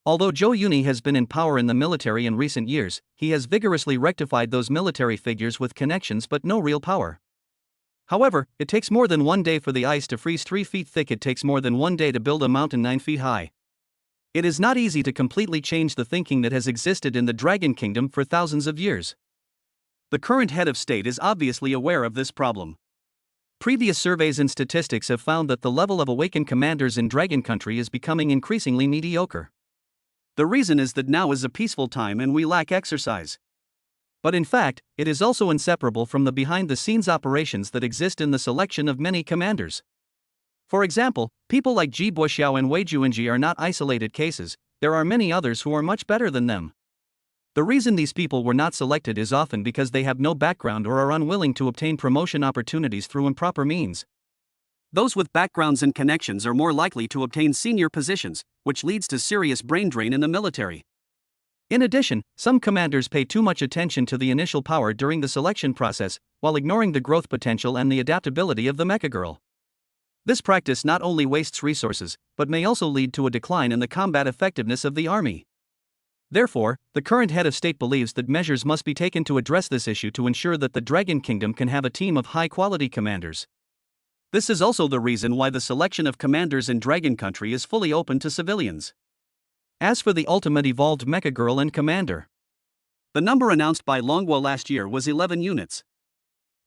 Although Zhou Yuni has been in power in the military in recent years, he has vigorously rectified those military figures with connections but no real power. However, it takes more than 1 day for the ice to freeze 3 feet thick. It takes more than 1 day to build a mountain 9 feet high. It is not easy to completely change the thinking that has existed in the Dragon Kingdom for thousands of years. The current head of state is obviously aware of this problem. Previous surveys and statistics have found that the level of awakened commanders in Dragon Country is becoming increasingly mediocre. The reason is that now is a peaceful time and we lack exercise. But in fact, it is also inseparable from the behind-the-scenes operations that exist in the selection of many commanders. For example, people like Ji Buxiao and Wei Juanji are not isolated cases, there are many others who are much better than them. The reason these people were not selected is often because they have no background or are unwilling to obtain promotion opportunities through improper means. Those with backgrounds and connections are more likely to obtain senior positions, which leads to serious brain drain in the military. In addition, some commanders pay too much attention to the initial power during the selection process, while ignoring the growth potential and the adaptability of the Mecha Girl. This practice not only wastes resources, but may also lead to a decline in the combat effectiveness of the army. Therefore, the current head of state believes that measures must be taken to address this issue to ensure that the Dragon Kingdom can have a team of high-quality commanders. This is also the reason why the selection of commanders in Dragon Country is fully open to civilians. As for the ultimate evolved Mecha Girl and commander, the number announced by Longhua last year was 11 units.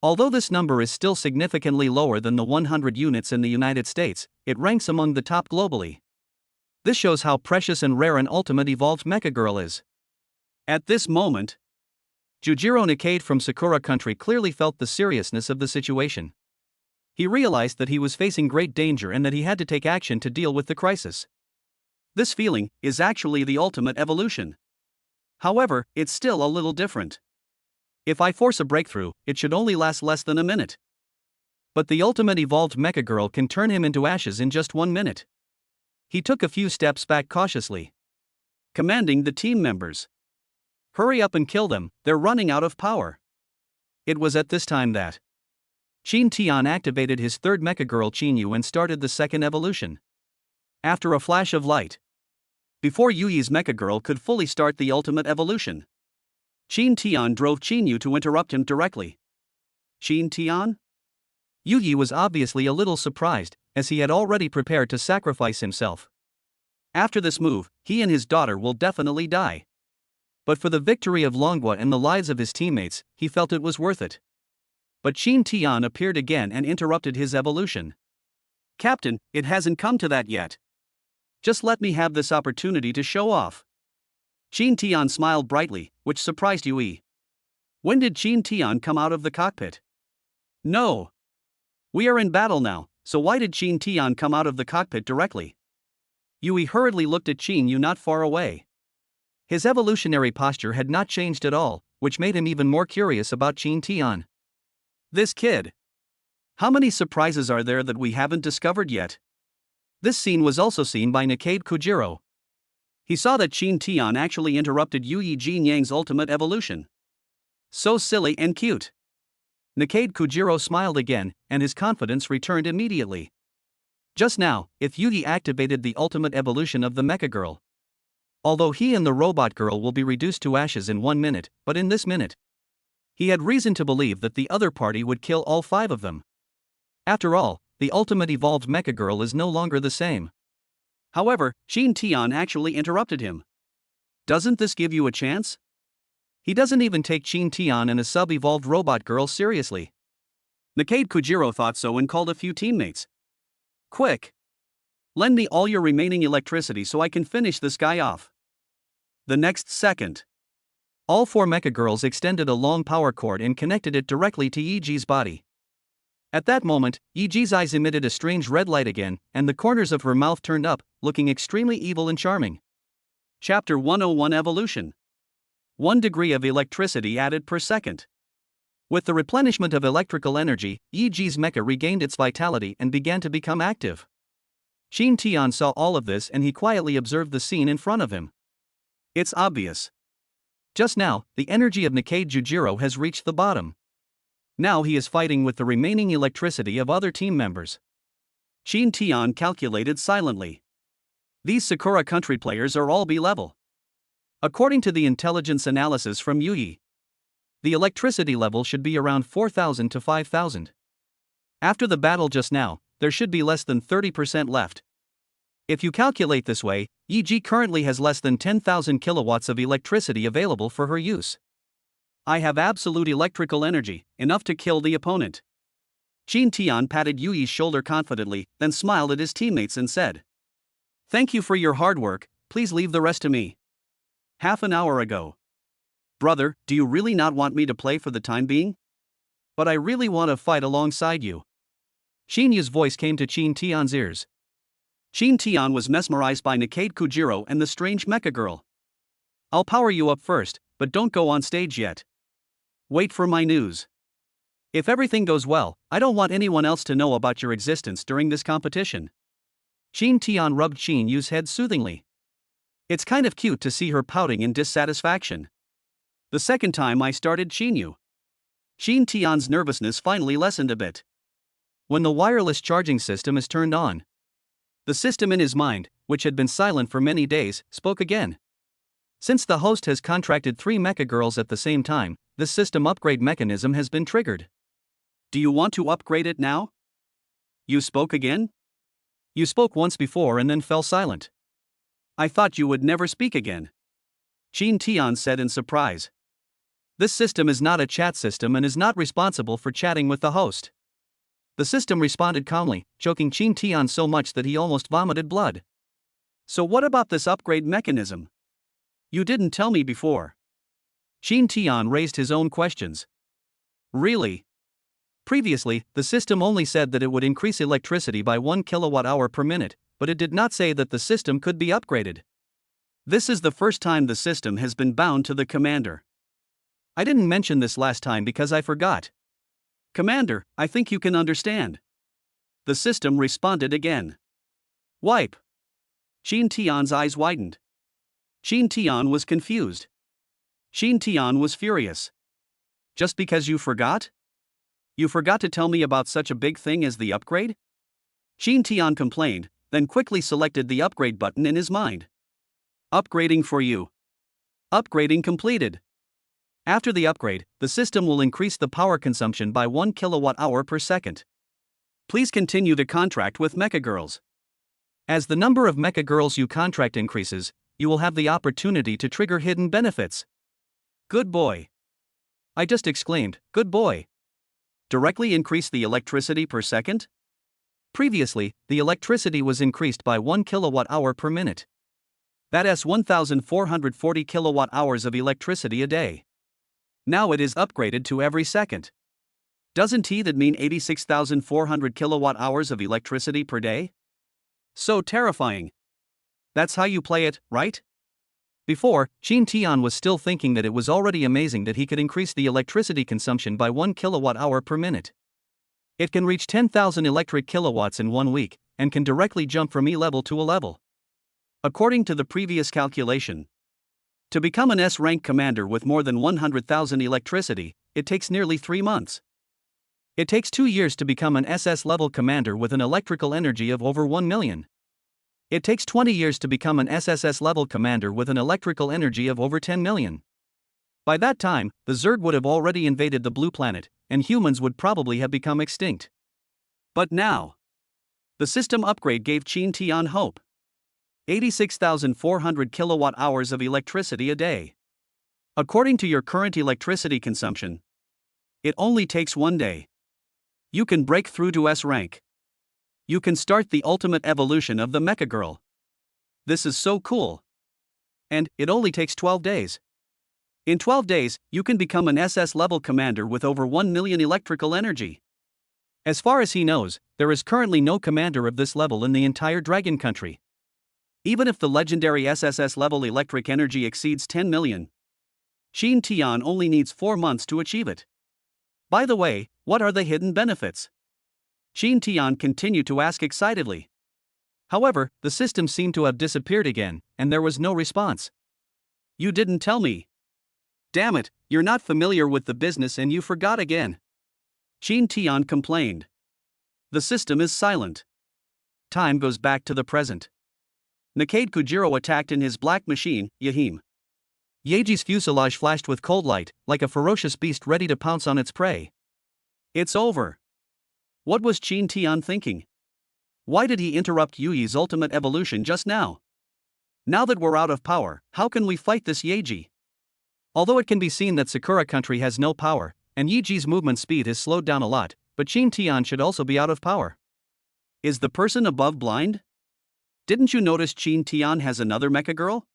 Although this number is still significantly lower than the 100 units in the United States, it ranks among the top globally. This shows how precious and rare an ultimate evolved Mecha Girl is. At this moment, Jujiro Nikade from Sakura Country clearly felt the seriousness of the situation. He realized that he was facing great danger and that he had to take action to deal with the crisis. This feeling is actually the ultimate evolution. However, it's still a little different. If I force a breakthrough, it should only last less than a minute. But the ultimate evolved Mecha Girl can turn him into ashes in just 1 minute. He took a few steps back cautiously, commanding the team members. Hurry up and kill them, they're running out of power. It was at this time that Qin Tian activated his third Mecha Girl Qinyu and started the second evolution. After a flash of light, before Yuyi's Mecha Girl could fully start the ultimate evolution, Qin Tian drove Qinyu to interrupt him directly. Qin Tian? Yuyi was obviously a little surprised, as he had already prepared to sacrifice himself. After this move, he and his daughter will definitely die. But for the victory of Longhua and the lives of his teammates, he felt it was worth it. But Qin Tian appeared again and interrupted his evolution. Captain, it hasn't come to that yet. Just let me have this opportunity to show off. Qin Tian smiled brightly, which surprised Yui. When did Qin Tian come out of the cockpit? No. We are in battle now, so why did Qin Tian come out of the cockpit directly? Yui hurriedly looked at Qin Yu not far away. His evolutionary posture had not changed at all, which made him even more curious about Qin Tian. This kid. How many surprises are there that we haven't discovered yet? This scene was also seen by Nikade Kujiro. He saw that Qin Tian actually interrupted Yuyi Jin Yang's ultimate evolution. So silly and cute. Nikade Kujiro smiled again, and his confidence returned immediately. Just now, if Yuyi activated the ultimate evolution of the Mecha Girl, although he and the robot girl will be reduced to ashes in 1 minute, but in this minute, he had reason to believe that the other party would kill all 5 of them. After all, the ultimate evolved Mecha Girl is no longer the same. However, Qin Tian actually interrupted him. Doesn't this give you a chance? He doesn't even take Qin Tian and a sub-evolved robot girl seriously. Nikade Kujiro thought so and called a few teammates. Quick! Lend me all your remaining electricity so I can finish this guy off. The next second, all 4 Mecha Girls extended a long power cord and connected it directly to Yiji's body. At that moment, Yiji's eyes emitted a strange red light again, and the corners of her mouth turned up, looking extremely evil and charming. Chapter 101 Evolution. 1 degree of electricity added per second. With the replenishment of electrical energy, Yiji's mecha regained its vitality and began to become active. Shin Tian saw all of this and he quietly observed the scene in front of him. It's obvious. Just now, the energy of Nikkei Jujiro has reached the bottom. Now he is fighting with the remaining electricity of other team members. Shin Tian calculated silently. These Sakura country players are all B-level. According to the intelligence analysis from Yuyi, the electricity level should be around 4,000 to 5,000. After the battle just now, there should be less than 30% left. If you calculate this way, Yiji currently has less than 10,000 kilowatts of electricity available for her use. I have absolute electrical energy, enough to kill the opponent. Shin Tian patted Yuyi's shoulder confidently, then smiled at his teammates and said, "Thank you for your hard work, please leave the rest to me." Half an hour ago. "Brother, do you really not want me to play for the time being? But I really want to fight alongside you." Shin Yu's voice came to Shin Tian's ears. Shin Tian was mesmerized by Nikkei Jujiro and the strange Mecha Girl. "I'll power you up first, but don't go on stage yet. Wait for my news. If everything goes well, I don't want anyone else to know about your existence during this competition." Shin Tian rubbed Shin Yu's head soothingly. It's kind of cute to see her pouting in dissatisfaction. The second time I started Shin Yu. Shin Tian's nervousness finally lessened a bit. When the wireless charging system is turned on, the system in his mind, which had been silent for many days, spoke again. Since the host has contracted 3 Mecha Girls at the same time, this system upgrade mechanism has been triggered. Do you want to upgrade it now? You spoke again? You spoke once before and then fell silent. I thought you would never speak again. Shin Tian said in surprise. This system is not a chat system and is not responsible for chatting with the host. The system responded calmly, choking Shin Tian so much that he almost vomited blood. So what about this upgrade mechanism? You didn't tell me before. Shin Tian raised his own questions. Really? Previously, the system only said that it would increase electricity by 1 kilowatt-hour per minute, but it did not say that the system could be upgraded. This is the first time the system has been bound to the commander. I didn't mention this last time because I forgot. Commander, I think you can understand. The system responded again. Wipe. Shin Tian's eyes widened. Shin Tian was confused. Shin Tian was furious. Just because you forgot? You forgot to tell me about such a big thing as the upgrade? Shin Tian complained, then quickly selected the upgrade button in his mind. Upgrading for you. Upgrading completed. After the upgrade, the system will increase the power consumption by 1 kilowatt-hour per second. Please continue to contract with Mecha Girls. As the number of Mecha Girls you contract increases, you will have the opportunity to trigger hidden benefits. Good boy. I just exclaimed, good boy. Directly increase the electricity per second? Previously, the electricity was increased by 1 kilowatt-hour per minute. That's 1,440 kilowatt-hours of electricity a day. Now it is upgraded to every second. Doesn't that mean 86,400 kilowatt-hours of electricity per day? So terrifying. That's how you play it, right? Before, Shin Tian was still thinking that it was already amazing that he could increase the electricity consumption by 1 kilowatt-hour per minute. It can reach 10,000 electric kilowatts in 1 week, and can directly jump from E-level to A level. According to the previous calculation, to become an S-rank commander with more than 100,000 electricity, it takes nearly 3 months. It takes 2 years to become an SS-level commander with an electrical energy of over 1 million. It takes 20 years to become an SSS-level commander with an electrical energy of over 10 million. By that time, the Zerg would have already invaded the blue planet, and humans would probably have become extinct. But now, the system upgrade gave Shin Tian hope. 86,400 kilowatt-hours of electricity a day. According to your current electricity consumption, it only takes 1 day. You can break through to S rank. You can start the ultimate evolution of the Mecha Girl. This is so cool. And it only takes 12 days. In 12 days, you can become an SS level commander with over 1 million electrical energy. As far as he knows, there is currently no commander of this level in the entire Dragon Country. Even if the legendary SSS level electric energy exceeds 10 million, Qin Tian only needs 4 months to achieve it. By the way, what are the hidden benefits? Qin Tian continued to ask excitedly. However, the system seemed to have disappeared again, and there was no response. You didn't tell me. Damn it, you're not familiar with the business and you forgot again. Qin Tian complained. The system is silent. Time goes back to the present. Nakade Kujiro attacked in his black machine, Yahim. Yaji's fuselage flashed with cold light, like a ferocious beast ready to pounce on its prey. It's over. What was Qin Tian thinking? Why did he interrupt Yuyi's ultimate evolution just now? Now that we're out of power, how can we fight this Yaji? Although it can be seen that Sakura Country has no power, and Yaji's movement speed has slowed down a lot, but Qin Tian should also be out of power. Is the person above blind? Didn't you notice Qin Tian has another Mecha Girl?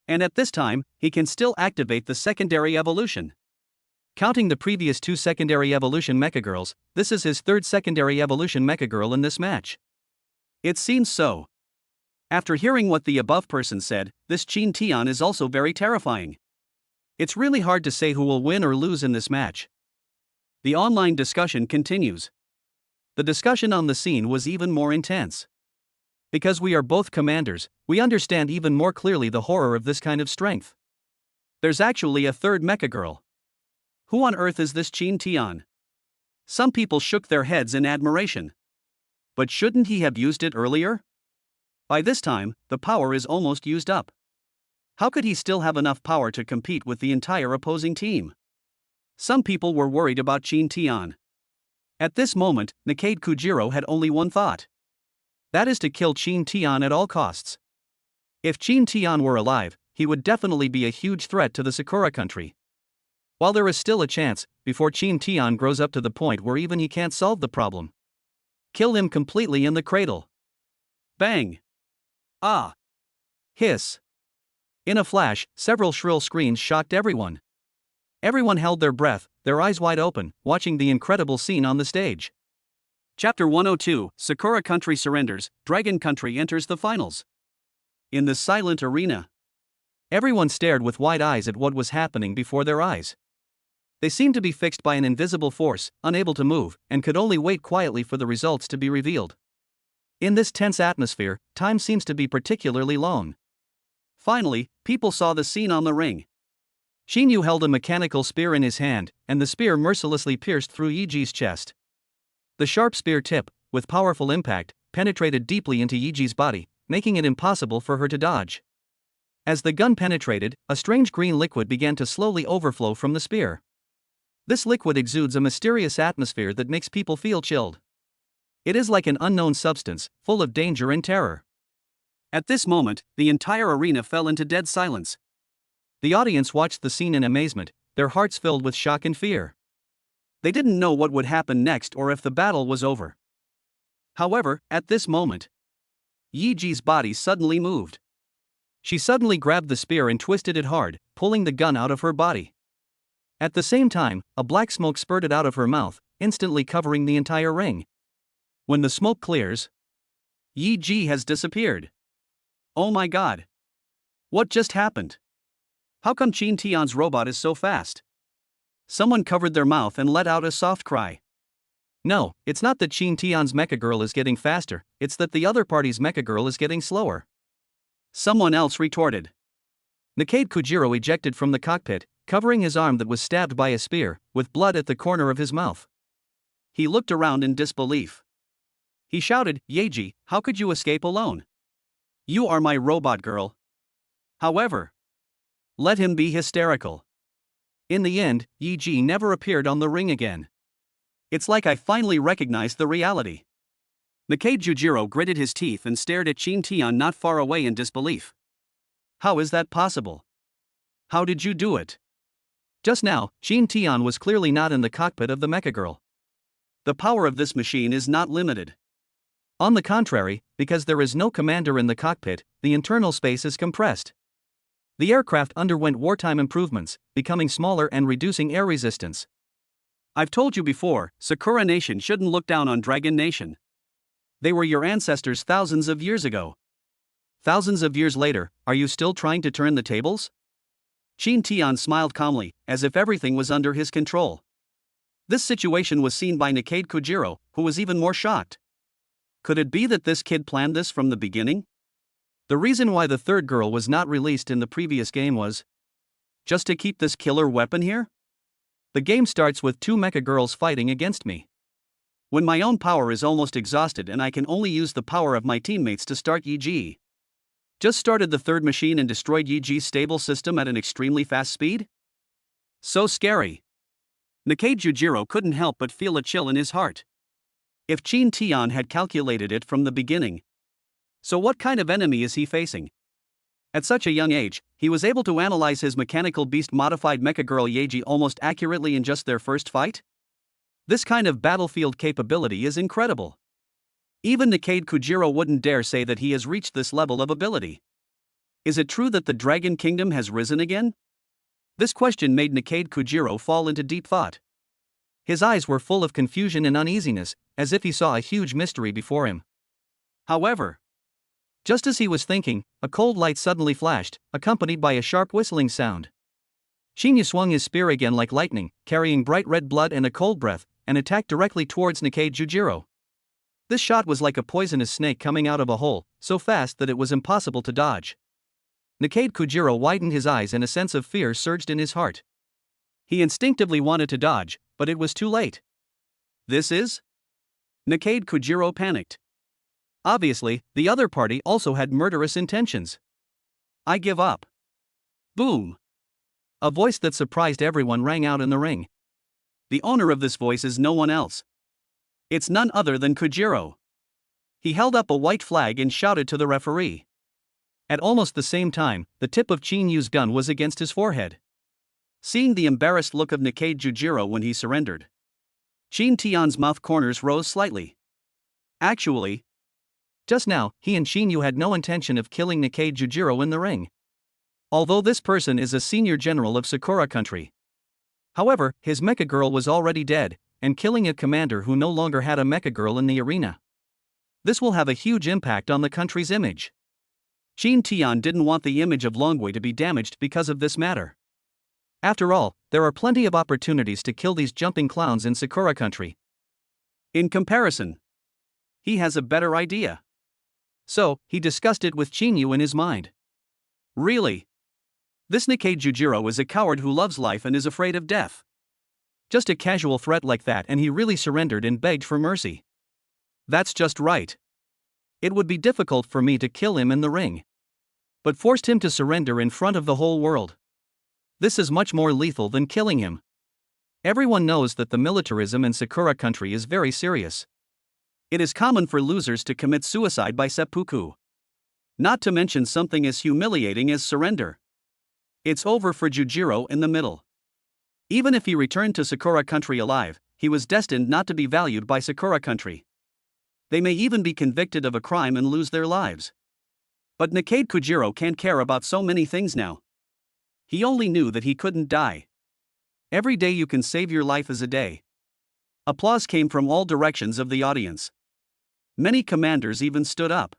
And at this time, he can still activate the secondary evolution. Counting the previous 2 secondary evolution Mecha Girls, this is his 3rd secondary evolution Mecha Girl in this match. It seems so. After hearing what the above person said, this Qin Tian is also very terrifying. It's really hard to say who will win or lose in this match. The online discussion continues. The discussion on the scene was even more intense. Because we are both commanders, we understand even more clearly the horror of this kind of strength. There's actually a 3rd Mecha Girl. Who on earth is this Qin Tian? Some people shook their heads in admiration. But shouldn't he have used it earlier? By this time, the power is almost used up. How could he still have enough power to compete with the entire opposing team? Some people were worried about Qin Tian. At this moment, Nakade Kujiro had only one thought. That is to kill Qin Tian at all costs. If Qin Tian were alive, he would definitely be a huge threat to the Sakura Country. While there is still a chance, before Qin Tian grows up to the point where even he can't solve the problem. Kill him completely in the cradle. Bang! Ah! Hiss! In a flash, several shrill screams shocked everyone. Everyone held their breath, their eyes wide open, watching the incredible scene on the stage. Chapter 102, Sakura Country surrenders, Dragon Country enters the finals. In the silent arena, everyone stared with wide eyes at what was happening before their eyes. They seemed to be fixed by an invisible force, unable to move, and could only wait quietly for the results to be revealed. In this tense atmosphere, time seems to be particularly long. Finally, people saw the scene on the ring. Shinyu held a mechanical spear in his hand, and the spear mercilessly pierced through Yiji's chest. The sharp spear tip, with powerful impact, penetrated deeply into Yiji's body, making it impossible for her to dodge. As the gun penetrated, a strange green liquid began to slowly overflow from the spear. This liquid exudes a mysterious atmosphere that makes people feel chilled. It is like an unknown substance, full of danger and terror. At this moment, the entire arena fell into dead silence. The audience watched the scene in amazement, their hearts filled with shock and fear. They didn't know what would happen next or if the battle was over. However, at this moment, Yiji's body suddenly moved. She suddenly grabbed the spear and twisted it hard, pulling the gun out of her body. At the same time, a black smoke spurted out of her mouth, instantly covering the entire ring. When the smoke clears, Yiji has disappeared. Oh my god! What just happened? How come Qin Tian's robot is so fast? Someone covered their mouth and let out a soft cry. No, it's not that Qin Tian's Mecha Girl is getting faster, it's that the other party's Mecha Girl is getting slower. Someone else retorted. Nakade Kujiro ejected from the cockpit, covering his arm that was stabbed by a spear, with blood at the corner of his mouth. He looked around in disbelief. He shouted, "Yaji, how could you escape alone? You are my robot girl." However, let him be hysterical. In the end, Yiji never appeared on the ring again. It's like I finally recognized the reality. Nakade Kujiro gritted his teeth and stared at Qin Tian not far away in disbelief. How is that possible? How did you do it? Just now, Qin Tian was clearly not in the cockpit of the Mecha Girl. The power of this machine is not limited. On the contrary, because there is no commander in the cockpit, the internal space is compressed. The aircraft underwent wartime improvements, becoming smaller and reducing air resistance. I've told you before, Sakura Nation shouldn't look down on Dragon Nation. They were your ancestors thousands of years ago. Thousands of years later, are you still trying to turn the tables? Qin Tian smiled calmly, as if everything was under his control. This situation was seen by Nikade Kujiro, who was even more shocked. Could it be that this kid planned this from the beginning? The reason why the third girl was not released in the previous game was just to keep this killer weapon here? The game starts with two Mecha Girls fighting against me. When my own power is almost exhausted and I can only use the power of my teammates to start Yi. Just started the third machine and destroyed Yi's stable system at an extremely fast speed? So scary. Nikade Jujiro couldn't help but feel a chill in his heart. If Qin Tian had calculated it from the beginning. So what kind of enemy is he facing? At such a young age, he was able to analyze his mechanical beast modified Mecha Girl Yeji almost accurately in just their first fight? This kind of battlefield capability is incredible. Even Nikade Kujiro wouldn't dare say that he has reached this level of ability. Is it true that the Dragon Kingdom has risen again? This question made Nikade Kujiro fall into deep thought. His eyes were full of confusion and uneasiness, as if he saw a huge mystery before him. However, just as he was thinking, a cold light suddenly flashed, accompanied by a sharp whistling sound. Shinya swung his spear again like lightning, carrying bright red blood and a cold breath, and attacked directly towards Nikade Jujiro. This shot was like a poisonous snake coming out of a hole, so fast that it was impossible to dodge. Nikade Kujiro widened his eyes and a sense of fear surged in his heart. He instinctively wanted to dodge, but it was too late. This is? Nikade Kujiro panicked. Obviously, the other party also had murderous intentions. I give up. Boom. A voice that surprised everyone rang out in the ring. The owner of this voice is no one else. It's none other than Kujiro. He held up a white flag and shouted to the referee. At almost the same time, the tip of Qin Yu's gun was against his forehead. Seeing the embarrassed look of Nikade Jujiro when he surrendered, Qin Tian's mouth corners rose slightly. Actually, just now, he and Qin Yu had no intention of killing Nikade Jujiro in the ring. Although this person is a senior general of Sakura country. However, his Mecha Girl was already dead, and killing a commander who no longer had a Mecha Girl in the arena. This will have a huge impact on the country's image. Qin Tian didn't want the image of Longwei to be damaged because of this matter. After all, there are plenty of opportunities to kill these jumping clowns in Sakura country. In comparison, he has a better idea. So, he discussed it with Qin Yu in his mind. Really? This Nikade Jujiro is a coward who loves life and is afraid of death. Just a casual threat like that and he really surrendered and begged for mercy. That's just right. It would be difficult for me to kill him in the ring. But forced him to surrender in front of the whole world. This is much more lethal than killing him. Everyone knows that the militarism in Sakura country is very serious. It is common for losers to commit suicide by seppuku. Not to mention something as humiliating as surrender. It's over for Jujiro in the middle. Even if he returned to Sakura country alive, he was destined not to be valued by Sakura country. They may even be convicted of a crime and lose their lives. But Nikade Kujiro can't care about so many things now. He only knew that he couldn't die. Every day you can save your life is a day. Applause came from all directions of the audience. Many commanders even stood up.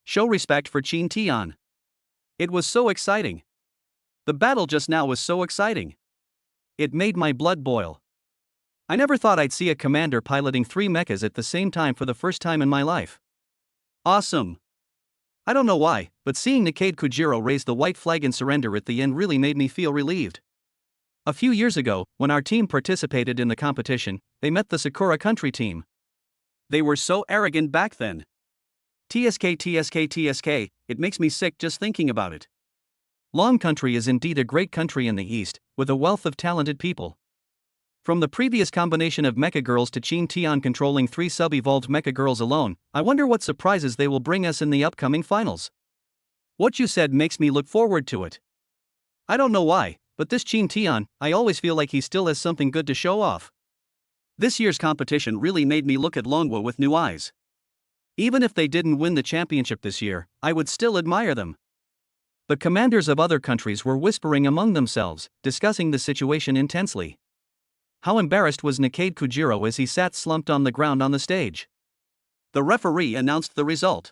Show respect for Qin Tian. It was so exciting. The battle just now was so exciting. It made my blood boil. I never thought I'd see a commander piloting 3 mechas at the same time for the first time in my life. Awesome. I don't know why, but seeing Nikade Kujiro raise the white flag and surrender at the end really made me feel relieved. A few years ago, when our team participated in the competition, they met the Sakura country team. They were so arrogant back then. TSK, it makes me sick just thinking about it. Long country is indeed a great country in the east, with a wealth of talented people. From the previous combination of Mecha Girls to Qin Tian controlling 3 sub-evolved Mecha Girls alone, I wonder what surprises they will bring us in the upcoming finals. What you said makes me look forward to it. I don't know why, but this Qin Tian, I always feel like he still has something good to show off. This year's competition really made me look at Longwo with new eyes. Even if they didn't win the championship this year, I would still admire them. The commanders of other countries were whispering among themselves, discussing the situation intensely. How embarrassed was Nikade Kujiro as he sat slumped on the ground on the stage? The referee announced the result.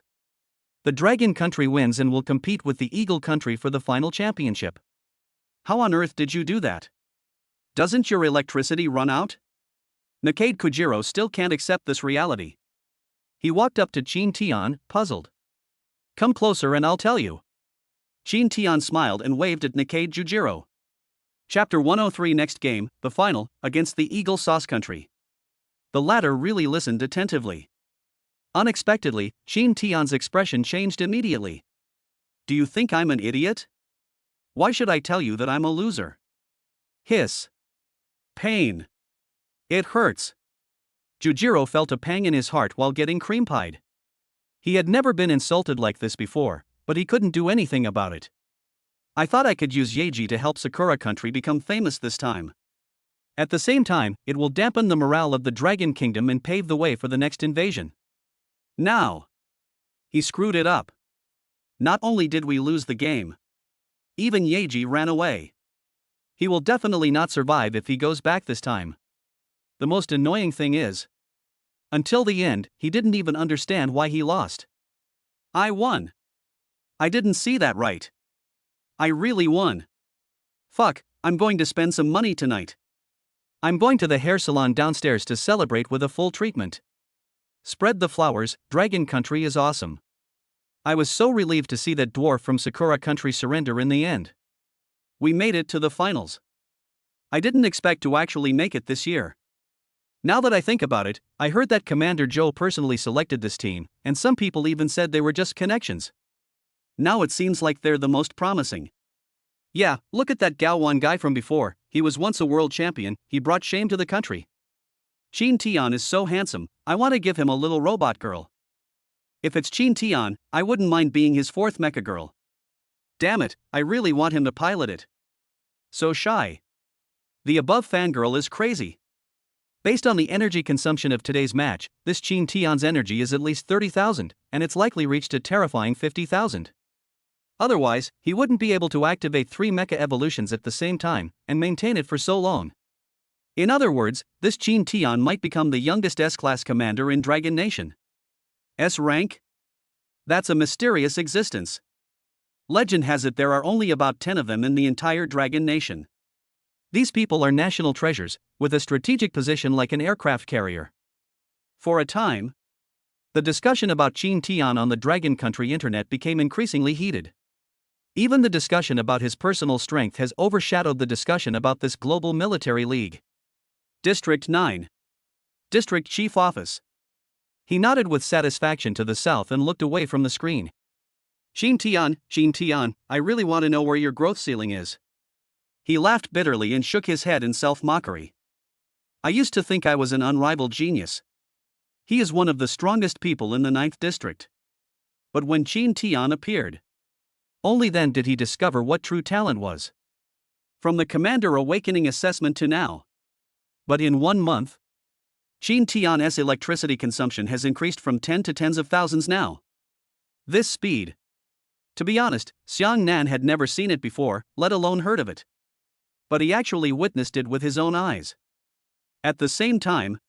The Dragon Country wins and will compete with the Eagle Country for the final championship. How on earth did you do that? Doesn't your electricity run out? Nikade Kujiro still can't accept this reality. He walked up to Chin Tian, puzzled. Come closer and I'll tell you. Chin Tian smiled and waved at Nikade Kujiro. Chapter 103. Next game, the final, against the Eagle Sauce Country. The latter really listened attentively. Unexpectedly, Chin Tian's expression changed immediately. Do you think I'm an idiot? Why should I tell you that I'm a loser? Hiss. Pain. It hurts. Jujiro felt a pang in his heart while getting cream pied. He had never been insulted like this before, but he couldn't do anything about it. I thought I could use Yeji to help Sakura Country become famous this time. At the same time, it will dampen the morale of the Dragon Kingdom and pave the way for the next invasion. Now, he screwed it up. Not only did we lose the game, even Yeji ran away. He will definitely not survive if he goes back this time. The most annoying thing is, until the end, he didn't even understand why he lost. I won. I didn't see that right. I really won. Fuck, I'm going to spend some money tonight. I'm going to the hair salon downstairs to celebrate with a full treatment. Spread the flowers, Dragon Country is awesome. I was so relieved to see that dwarf from Sakura Country surrender in the end. We made it to the finals. I didn't expect to actually make it this year. Now that I think about it, I heard that Commander Joe personally selected this team, and some people even said they were just connections. Now it seems like they're the most promising. Yeah, look at that Gaowan guy from before, he was once a world champion, he brought shame to the country. Chin Tian is so handsome, I want to give him a little robot girl. If it's Chin Tian, I wouldn't mind being his fourth Mecha Girl. Damn it, I really want him to pilot it. So shy. The above fangirl is crazy. Based on the energy consumption of today's match, this Chin Tian's energy is at least 30,000, and it's likely reached a terrifying 50,000. Otherwise, he wouldn't be able to activate 3 mecha evolutions at the same time, and maintain it for so long. In other words, this Chin Tian might become the youngest S-class commander in Dragon Nation. S rank? That's a mysterious existence. Legend has it there are only about 10 of them in the entire Dragon Nation. These people are national treasures, with a strategic position like an aircraft carrier. For a time, the discussion about Chin Tian on the Dragon Country internet became increasingly heated. Even the discussion about his personal strength has overshadowed the discussion about this global military league. District 9. District Chief Office. He nodded with satisfaction to the south and looked away from the screen. Chin Tian, I really want to know where your growth ceiling is. He laughed bitterly and shook his head in self-mockery. I used to think I was an unrivaled genius. He is one of the strongest people in the 9th district. But when Chin Tian appeared, only then did he discover what true talent was. From the Commander Awakening assessment to now. But in 1 month, Chin Tian's electricity consumption has increased from 10 to tens of thousands now. This speed. To be honest, Xiang Nan had never seen it before, let alone heard of it. But he actually witnessed it with his own eyes. At the same time,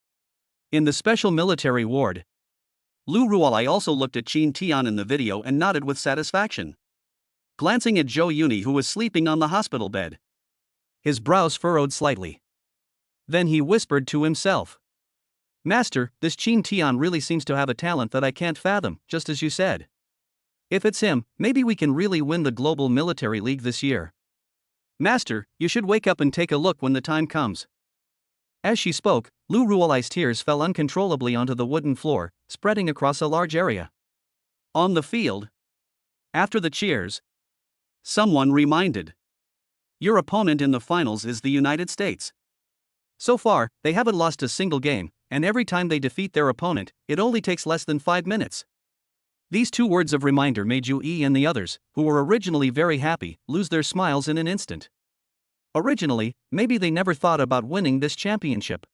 in the special military ward, Lu Ruolai also looked at Chin Tian in the video and nodded with satisfaction. Glancing at Zhou Yuni, who was sleeping on the hospital bed, his brows furrowed slightly. Then he whispered to himself. Master, this Chin Tian really seems to have a talent that I can't fathom, just as you said. If it's him, maybe we can really win the Global Military League this year. Master, you should wake up and take a look when the time comes. As she spoke, Lu Ruolai's tears fell uncontrollably onto the wooden floor, spreading across a large area. On the field, after the cheers, someone reminded. Your opponent in the finals is the United States. So far, they haven't lost a single game, and every time they defeat their opponent, it only takes less than 5 minutes. These 2 words of reminder made Ju-yi and the others, who were originally very happy, lose their smiles in an instant. Originally, maybe they never thought about winning this championship.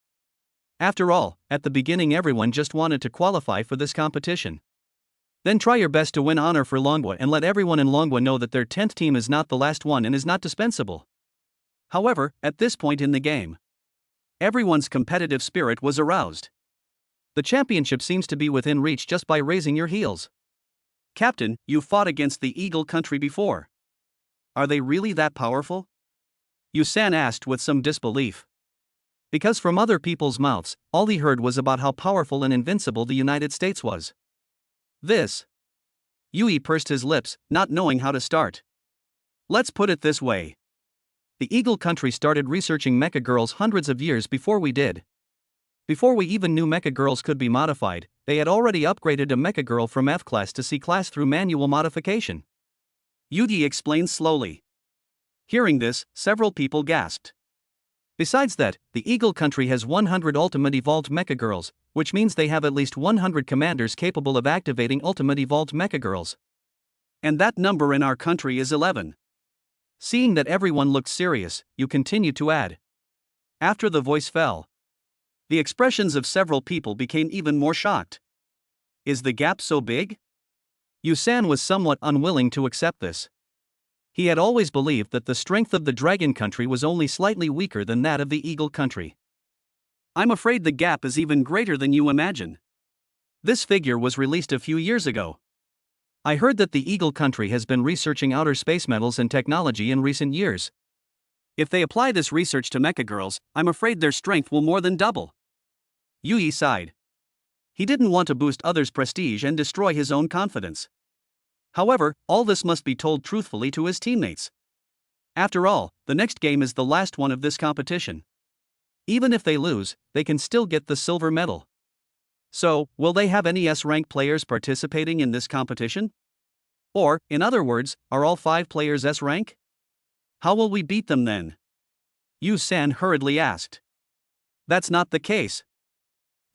After all, at the beginning everyone just wanted to qualify for this competition. Then try your best to win honor for Longwa and let everyone in Longwa know that their 10th team is not the last one and is not dispensable. However, at this point in the game, Everyone's competitive spirit was aroused. The championship seems to be within reach just by raising your heels. Captain, you fought against the Eagle Country before. Are they really that powerful? Yusan asked with some disbelief. Because from other people's mouths, all he heard was about how powerful and invincible the United States was. This. Yui pursed his lips, not knowing how to start. Let's put it this way. The Eagle Country started researching Mecha Girls hundreds of years before we did. Before we even knew Mecha Girls could be modified, they had already upgraded a Mecha Girl from F class to C class through manual modification. Yui explained slowly. Hearing this, several people gasped. Besides that, the Eagle Country has 100 Ultimate Evolved Mecha Girls, which means they have at least 100 commanders capable of activating Ultimate Evolved Mecha Girls. And that number in our country is 11. Seeing that everyone looked serious, you continued to add. After the voice fell, the expressions of several people became even more shocked. Is the gap so big? Yusan was somewhat unwilling to accept this. He had always believed that the strength of the Dragon Country was only slightly weaker than that of the Eagle Country. I'm afraid the gap is even greater than you imagine. This figure was released a few years ago. I heard that the Eagle Country has been researching outer space metals and technology in recent years. If they apply this research to Mecha Girls, I'm afraid their strength will more than double. Yui sighed. He didn't want to boost others' prestige and destroy his own confidence. However, all this must be told truthfully to his teammates. After all, the next game is the last one of this competition. Even if they lose, they can still get the silver medal. So, will they have any S-rank players participating in this competition? Or, in other words, are all 5 players S-rank? How will we beat them then? Yu-san hurriedly asked. That's not the case.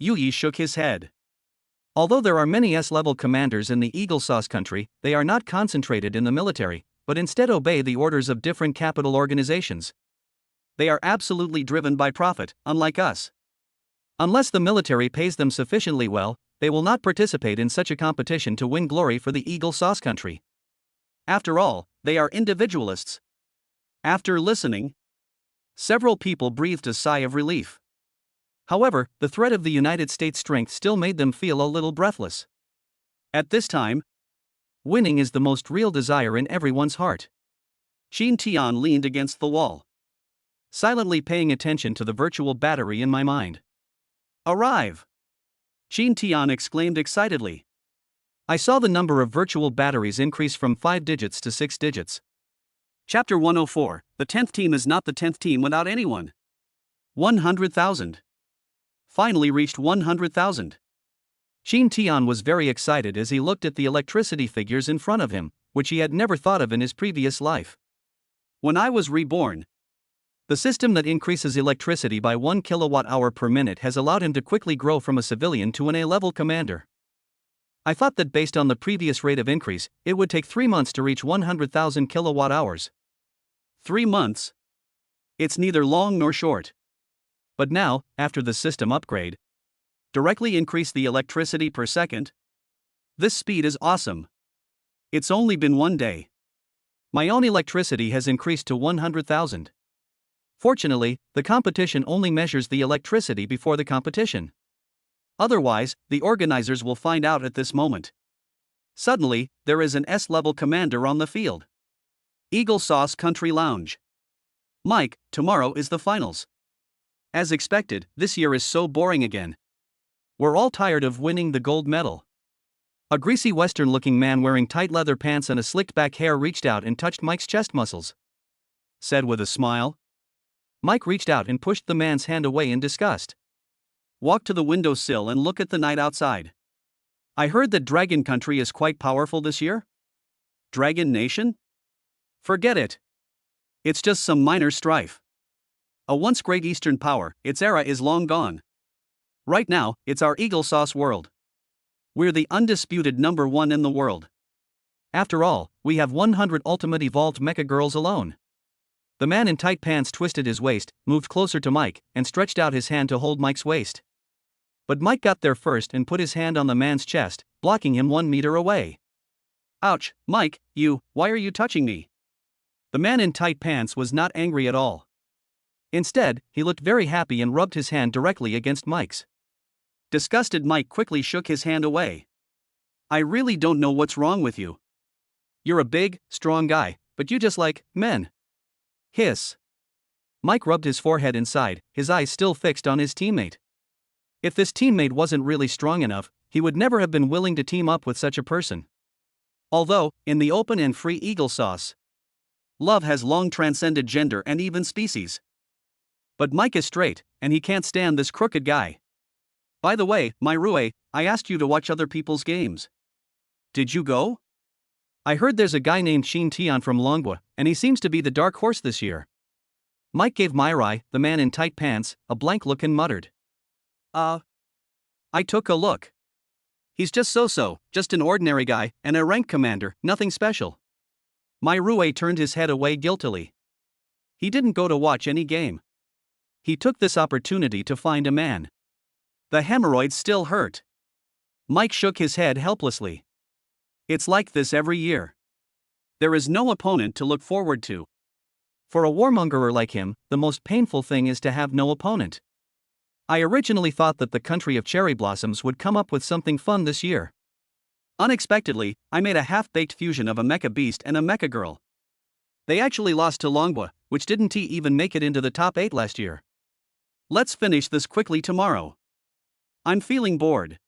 Yui shook his head. Although there are many S-level commanders in the Eagle Sauce Country, they are not concentrated in the military, but instead obey the orders of different capital organizations. They are absolutely driven by profit, unlike us. Unless the military pays them sufficiently well, they will not participate in such a competition to win glory for the Eagle Sauce Country. After all, they are individualists. After listening, several people breathed a sigh of relief. However, the threat of the United States' strength still made them feel a little breathless. At this time, winning is the most real desire in everyone's heart. Shin Tian leaned against the wall, silently paying attention to the virtual battery in my mind. Arrive! Shin Tian exclaimed excitedly. I saw the number of virtual batteries increase from 5 digits to 6 digits. Chapter 104, the 10th team is not the 10th team without anyone. 100,000. Finally reached 100,000. Shin Tian was very excited as he looked at the electricity figures in front of him, which he had never thought of in his previous life. When I was reborn, the system that increases electricity by 1 kilowatt-hour per minute has allowed him to quickly grow from a civilian to an A-level commander. I thought that based on the previous rate of increase, it would take 3 months to reach 100,000 kilowatt-hours. 3 months? It's neither long nor short. But now, after the system upgrade, directly increase the electricity per second. This speed is awesome. It's only been 1 day. My own electricity has increased to 100,000. Fortunately, the competition only measures the electricity before the competition. Otherwise, the organizers will find out at this moment. Suddenly, there is an S-level commander on the field. Eagle Sauce Country Lounge. Mike, tomorrow is the finals. As expected, this year is so boring again. We're all tired of winning the gold medal. A greasy Western-looking man wearing tight leather pants and a slicked-back hair reached out and touched Mike's chest muscles. Said with a smile. Mike reached out and pushed the man's hand away in disgust. Walk to the windowsill and look at the night outside. I heard that Dragon Country is quite powerful this year? Dragon Nation? Forget it. It's just some minor strife. A once great Eastern power, its era is long gone. Right now, it's our Eagle Sauce world. We're the undisputed number 1 in the world. After all, we have 100 Ultimate Evolved Mecha Girls alone. The man in tight pants twisted his waist, moved closer to Mike, and stretched out his hand to hold Mike's waist. But Mike got there first and put his hand on the man's chest, blocking him 1 meter away. Ouch, Mike, why are you touching me? The man in tight pants was not angry at all. Instead, he looked very happy and rubbed his hand directly against Mike's. Disgusted Mike quickly shook his hand away. I really don't know what's wrong with you. You're a big, strong guy, but you just like men. Hiss. Mike rubbed his forehead inside, his eyes still fixed on his teammate. If this teammate wasn't really strong enough, he would never have been willing to team up with such a person. Although, in the open and free eagle sauce, love has long transcended gender and even species. But Mike is straight, and he can't stand this crooked guy. By the way, my Rue, I asked you to watch other people's games. Did you go? I heard there's a guy named Shin Tian from Longwa, and he seems to be the dark horse this year. Mike gave Myrai, the man in tight pants, a blank look and muttered. I took a look. He's just so-so, just an ordinary guy, and a rank commander, nothing special. My Rue turned his head away guiltily. He didn't go to watch any game. He took this opportunity to find a man. The hemorrhoids still hurt. Mike shook his head helplessly. It's like this every year. There is no opponent to look forward to. For a warmongerer like him, the most painful thing is to have no opponent. I originally thought that the country of cherry blossoms would come up with something fun this year. Unexpectedly, I made a half-baked fusion of a mecha beast and a mecha girl. They actually lost to Longwa, which didn't even make it into the top 8 last year. Let's finish this quickly tomorrow. I'm feeling bored.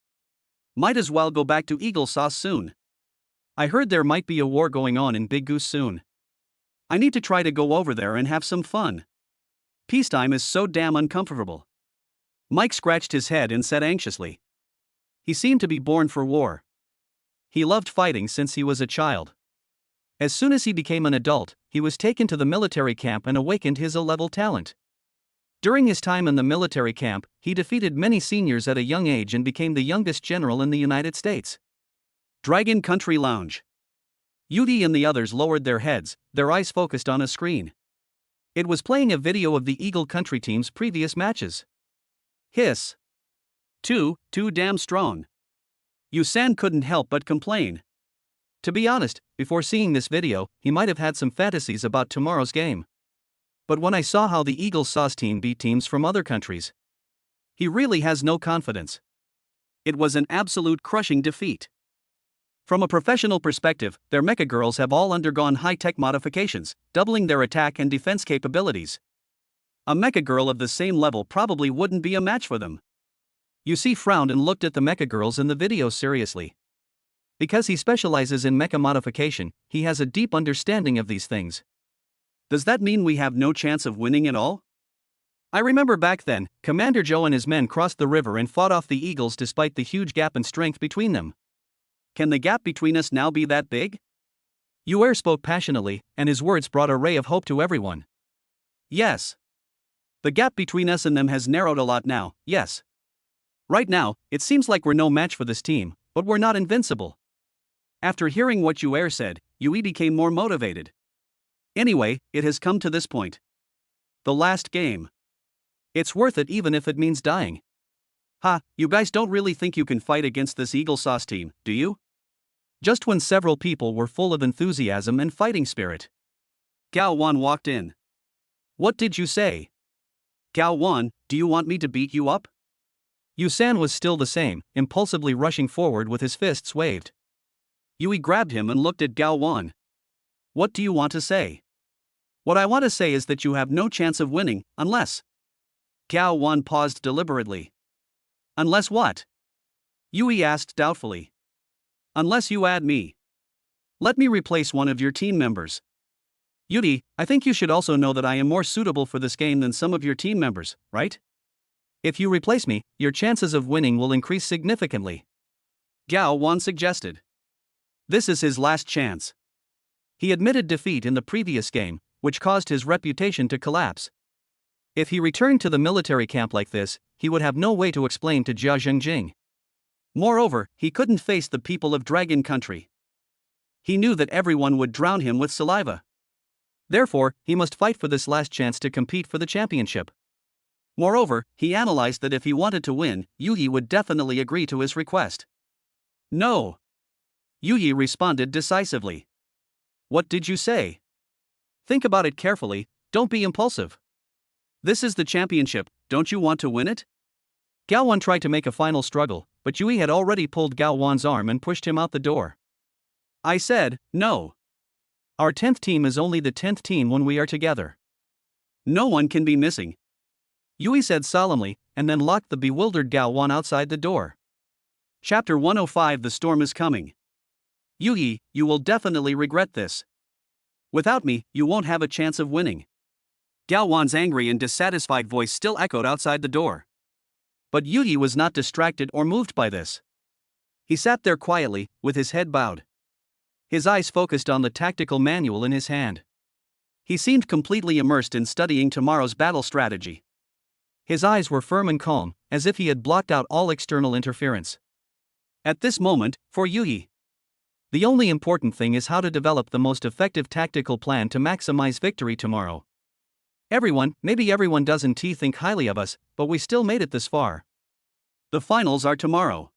Might as well go back to Eagle Sauce soon. I heard there might be a war going on in Big Goose soon. I need to try to go over there and have some fun. Peacetime is so damn uncomfortable. Mike scratched his head and said anxiously. He seemed to be born for war. He loved fighting since he was a child. As soon as he became an adult, he was taken to the military camp and awakened his A-level talent. During his time in the military camp, he defeated many seniors at a young age and became the youngest general in the United States. Dragon Country Lounge. Yudi and the others lowered their heads, their eyes focused on a screen. It was playing a video of the Eagle Country team's previous matches. Hiss. Too damn strong. Yusan couldn't help but complain. To be honest, before seeing this video, he might have had some fantasies about tomorrow's game. But when I saw how the Eagle Sauce team beat teams from other countries, he really has no confidence. It was an absolute crushing defeat. From a professional perspective, their Mecha Girls have all undergone high-tech modifications, doubling their attack and defense capabilities. A Mecha Girl of the same level probably wouldn't be a match for them. Yusi frowned and looked at the Mecha Girls in the video seriously. Because he specializes in mecha modification, he has a deep understanding of these things. Does that mean we have no chance of winning at all? I remember back then, Commander Joe and his men crossed the river and fought off the Eagles despite the huge gap in strength between them. Can the gap between us now be that big? Yuer spoke passionately, and his words brought a ray of hope to everyone. Yes. The gap between us and them has narrowed a lot now, yes. Right now, it seems like we're no match for this team, but we're not invincible. After hearing what Yuer said, Yui became more motivated. Anyway, it has come to this point. The last game. It's worth it even if it means dying. Ha, you guys don't really think you can fight against this Eagle Sauce team, do you? Just when several people were full of enthusiasm and fighting spirit, Gao Wan walked in. What did you say? Gao Wan, do you want me to beat you up? Yusan was still the same, impulsively rushing forward with his fists waved. Yui grabbed him and looked at Gao Wan. What do you want to say? What I want to say is that you have no chance of winning, unless... Gao Wan paused deliberately. Unless what? Yui asked doubtfully. Unless you add me. Let me replace one of your team members. Yudi, I think you should also know that I am more suitable for this game than some of your team members, right? If you replace me, your chances of winning will increase significantly. Gao Wan suggested. This is his last chance. He admitted defeat in the previous game, which caused his reputation to collapse. If he returned to the military camp like this, he would have no way to explain to Jia Zhengjing. Moreover, he couldn't face the people of Dragon Country. He knew that everyone would drown him with saliva. Therefore, he must fight for this last chance to compete for the championship. Moreover, he analyzed that if he wanted to win, Yuyi would definitely agree to his request. No. Yuyi responded decisively. What did you say? Think about it carefully, don't be impulsive. This is the championship, don't you want to win it? Gao Wan tried to make a final struggle, but Yui had already pulled Gao Wan's arm and pushed him out the door. I said, no. Our 10th team is only the 10th team when we are together. No one can be missing. Yui said solemnly, and then locked the bewildered Gao Wan outside the door. Chapter 105 The Storm is Coming. Yui, you will definitely regret this. Without me, you won't have a chance of winning. Gao Wan's angry and dissatisfied voice still echoed outside the door. But Yui was not distracted or moved by this. He sat there quietly, with his head bowed. His eyes focused on the tactical manual in his hand. He seemed completely immersed in studying tomorrow's battle strategy. His eyes were firm and calm, as if he had blocked out all external interference. At this moment, for Yui, the only important thing is how to develop the most effective tactical plan to maximize victory tomorrow. Maybe everyone doesn't think highly of us, but we still made it this far. The finals are tomorrow.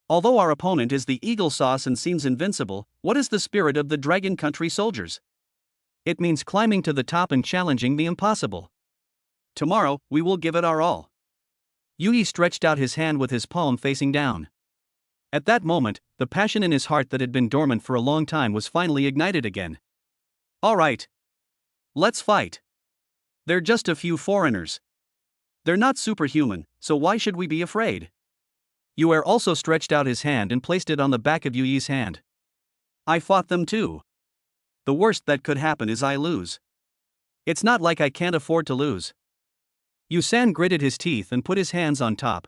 Although our opponent is the Eagle Sauce and seems invincible, what is the spirit of the Dragon Country soldiers? It means climbing to the top and challenging the impossible. Tomorrow, we will give it our all. Yui stretched out his hand with his palm facing down. At that moment, the passion in his heart that had been dormant for a long time was finally ignited again. All right. Let's fight. They're just a few foreigners. They're not superhuman, so why should we be afraid? Yui also stretched out his hand and placed it on the back of Yui's hand. I fought them too. The worst that could happen is I lose. It's not like I can't afford to lose. Yu-san gritted his teeth and put his hands on top.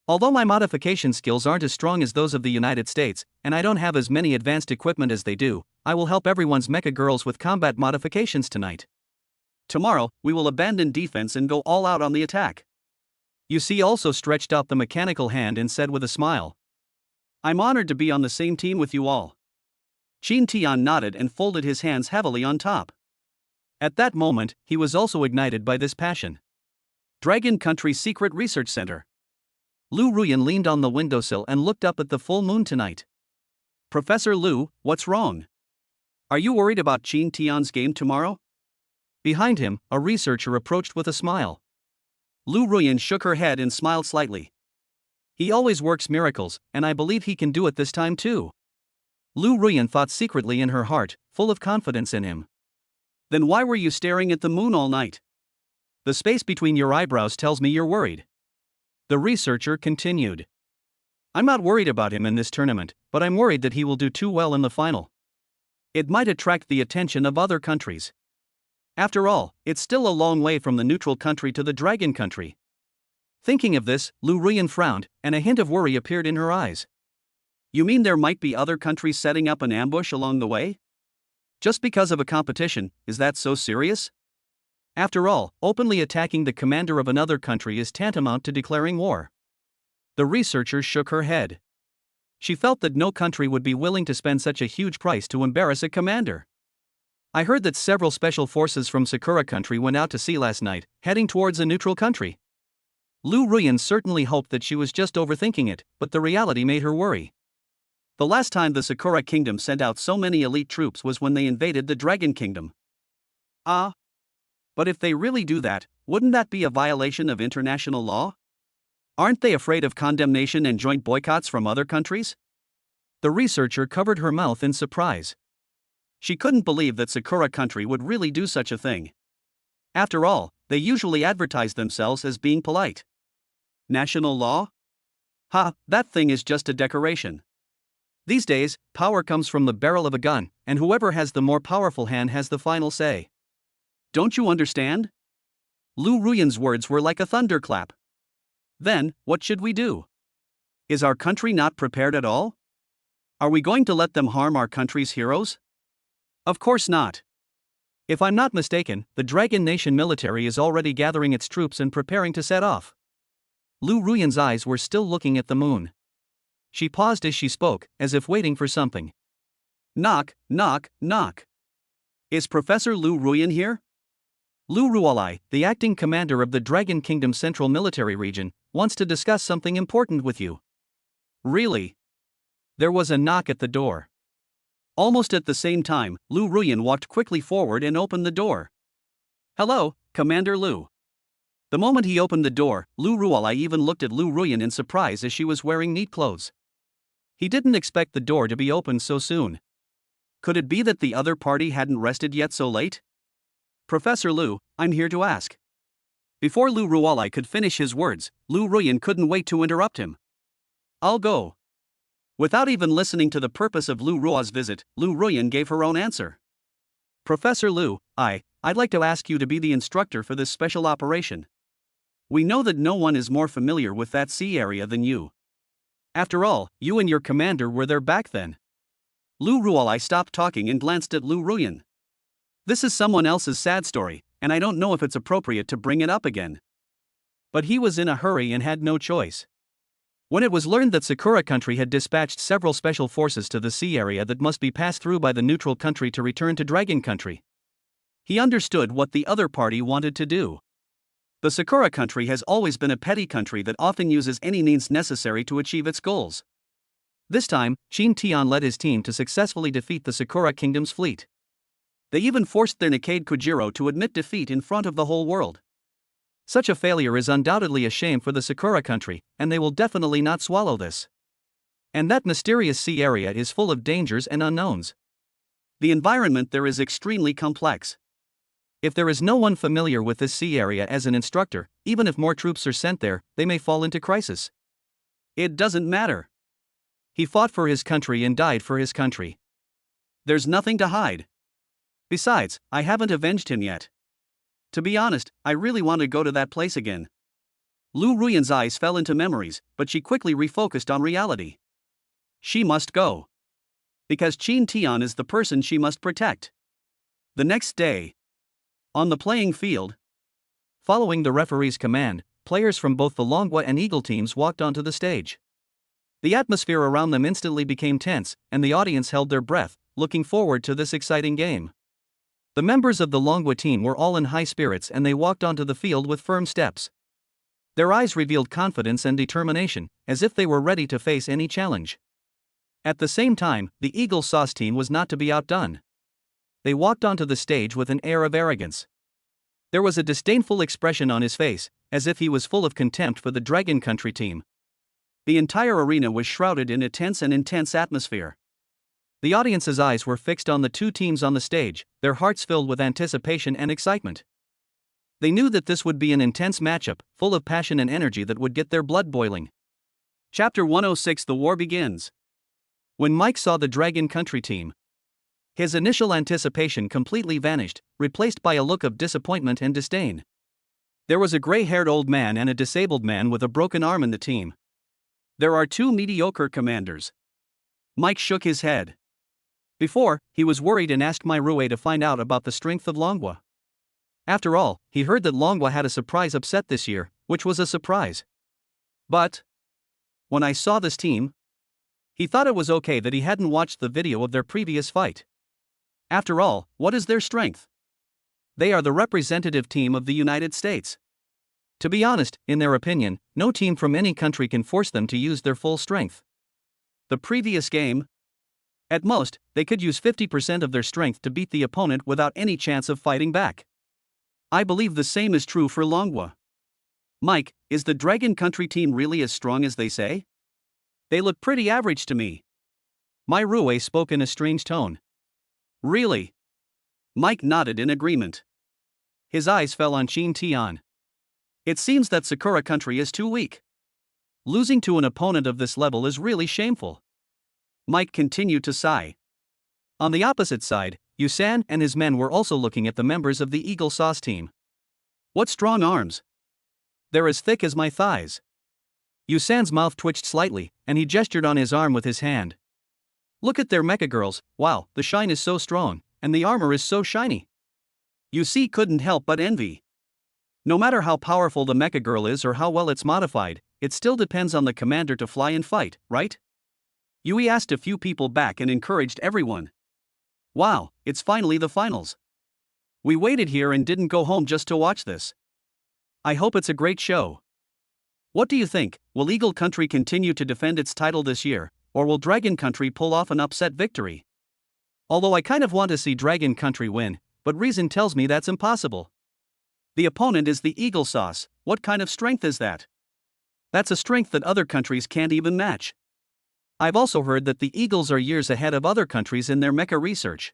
Although my modification skills aren't as strong as those of the United States, and I don't have as many advanced equipment as they do, I will help everyone's Mecha Girls with combat modifications tonight. Tomorrow, we will abandon defense and go all out on the attack. Yu-see also stretched out the mechanical hand and said with a smile. I'm honored to be on the same team with you all. Qin Tian nodded and folded his hands heavily on top. At that moment, he was also ignited by this passion. Dragon Country Secret Research Center. Lu Ruyan leaned on the windowsill and looked up at the full moon tonight. Professor Lu, what's wrong? Are you worried about Qin Tian's game tomorrow? Behind him, a researcher approached with a smile. Lu Ruyan shook her head and smiled slightly. He always works miracles, and I believe he can do it this time too. Lu Ruyan thought secretly in her heart, full of confidence in him. Then why were you staring at the moon all night? The space between your eyebrows tells me you're worried. The researcher continued. I'm not worried about him in this tournament, but I'm worried that he will do too well in the final. It might attract the attention of other countries. After all, it's still a long way from the neutral country to the Dragon Country. Thinking of this, Lu Ruyan frowned, and a hint of worry appeared in her eyes. You mean there might be other countries setting up an ambush along the way? Just because of a competition, is that so serious? After all, openly attacking the commander of another country is tantamount to declaring war. The researcher shook her head. She felt that no country would be willing to spend such a huge price to embarrass a commander. I heard that several special forces from Sakura country went out to sea last night, heading towards a neutral country. Lu Ruyan certainly hoped that she was just overthinking it, but the reality made her worry. The last time the Sakura Kingdom sent out so many elite troops was when they invaded the Dragon Kingdom. But if they really do that, wouldn't that be a violation of international law? Aren't they afraid of condemnation and joint boycotts from other countries? The researcher covered her mouth in surprise. She couldn't believe that Sakura country would really do such a thing. After all, they usually advertise themselves as being polite. National law? That thing is just a decoration. These days, power comes from the barrel of a gun, and whoever has the more powerful hand has the final say. Don't you understand? Lu Ruyan's words were like a thunderclap. Then, what should we do? Is our country not prepared at all? Are we going to let them harm our country's heroes? Of course not. If I'm not mistaken, the Dragon Nation military is already gathering its troops and preparing to set off. Lu Ruyan's eyes were still looking at the moon. She paused as she spoke, as if waiting for something. Knock, knock, knock. Is Professor Lu Ruyan here? Lu Rualai, the acting commander of the Dragon Kingdom Central Military Region, wants to discuss something important with you. Really? There was a knock at the door. Almost at the same time, Lu Ruyan walked quickly forward and opened the door. Hello, Commander Lu. The moment he opened the door, Lu Ruolai even looked at Lu Ruyan in surprise as she was wearing neat clothes. He didn't expect the door to be opened so soon. Could it be that the other party hadn't rested yet so late? Professor Lu, I'm here to ask. Before Lu Ruolai could finish his words, Lu Ruyan couldn't wait to interrupt him. I'll go. Without even listening to the purpose of Lu Ruo's visit, Lu Ruyan gave her own answer. Professor Lu, I'd like to ask you to be the instructor for this special operation. We know that no one is more familiar with that sea area than you. After all, you and your commander were there back then. Lu Ruolai stopped talking and glanced at Lu Ruyan. This is someone else's sad story, and I don't know if it's appropriate to bring it up again. But he was in a hurry and had no choice. When it was learned that Sakura country had dispatched several special forces to the sea area that must be passed through by the neutral country to return to Dragon country, he understood what the other party wanted to do. The Sakura country has always been a petty country that often uses any means necessary to achieve its goals. This time, Qin Tian led his team to successfully defeat the Sakura kingdom's fleet. They even forced their Nikade Kujiro to admit defeat in front of the whole world. Such a failure is undoubtedly a shame for the Sakura country, and they will definitely not swallow this. And that mysterious sea area is full of dangers and unknowns. The environment there is extremely complex. If there is no one familiar with this sea area as an instructor, even if more troops are sent there, they may fall into crisis. It doesn't matter. He fought for his country and died for his country. There's nothing to hide. Besides, I haven't avenged him yet. To be honest, I really want to go to that place again. Lu Ruyan's eyes fell into memories, but she quickly refocused on reality. She must go. Because Qin Tian is the person she must protect. The next day, on the playing field, following the referee's command, players from both the Longwa and Eagle teams walked onto the stage. The atmosphere around them instantly became tense, and the audience held their breath, looking forward to this exciting game. The members of the Longwa team were all in high spirits and they walked onto the field with firm steps. Their eyes revealed confidence and determination, as if they were ready to face any challenge. At the same time, the Eagle Sauce team was not to be outdone. They walked onto the stage with an air of arrogance. There was a disdainful expression on his face, as if he was full of contempt for the Dragon Country team. The entire arena was shrouded in a tense and intense atmosphere. The audience's eyes were fixed on the two teams on the stage, their hearts filled with anticipation and excitement. They knew that this would be an intense matchup, full of passion and energy that would get their blood boiling. Chapter 106: The War Begins. When Mike saw the Dragon Country team, his initial anticipation completely vanished, replaced by a look of disappointment and disdain. There was a gray-haired old man and a disabled man with a broken arm in the team. There are two mediocre commanders. Mike shook his head. Before, he was worried and asked Mai Rue to find out about the strength of Longwa. After all, he heard that Longwa had a surprise upset this year, which was a surprise. But when I saw this team, he thought it was okay that he hadn't watched the video of their previous fight. After all, what is their strength? They are the representative team of the United States. To be honest, in their opinion, no team from any country can force them to use their full strength. The previous game? At most, they could use 50% of their strength to beat the opponent without any chance of fighting back. I believe the same is true for Longwa. Mike, is the Dragon Country team really as strong as they say? They look pretty average to me. Mai Rue spoke in a strange tone. Really? Mike nodded in agreement. His eyes fell on Qin Tian. It seems that Sakura country is too weak. Losing to an opponent of this level is really shameful. Mike continued to sigh. On the opposite side, Yusan and his men were also looking at the members of the Eagle Sauce team. What strong arms! They're as thick as my thighs. Yusan's mouth twitched slightly, and he gestured on his arm with his hand. Look at their Mecha Girls. Wow, the shine is so strong, and the armor is so shiny. Yusi couldn't help but envy. No matter how powerful the Mecha Girl is or how well it's modified, it still depends on the commander to fly and fight, right? Yui asked a few people back and encouraged everyone. Wow, it's finally the finals. We waited here and didn't go home just to watch this. I hope it's a great show. What do you think? Will Eagle Country continue to defend its title this year, or will Dragon Country pull off an upset victory? Although I kind of want to see Dragon Country win, but reason tells me that's impossible. The opponent is the Eagle Sauce. What kind of strength is that? That's a strength that other countries can't even match. I've also heard that the Eagles are years ahead of other countries in their mecha research.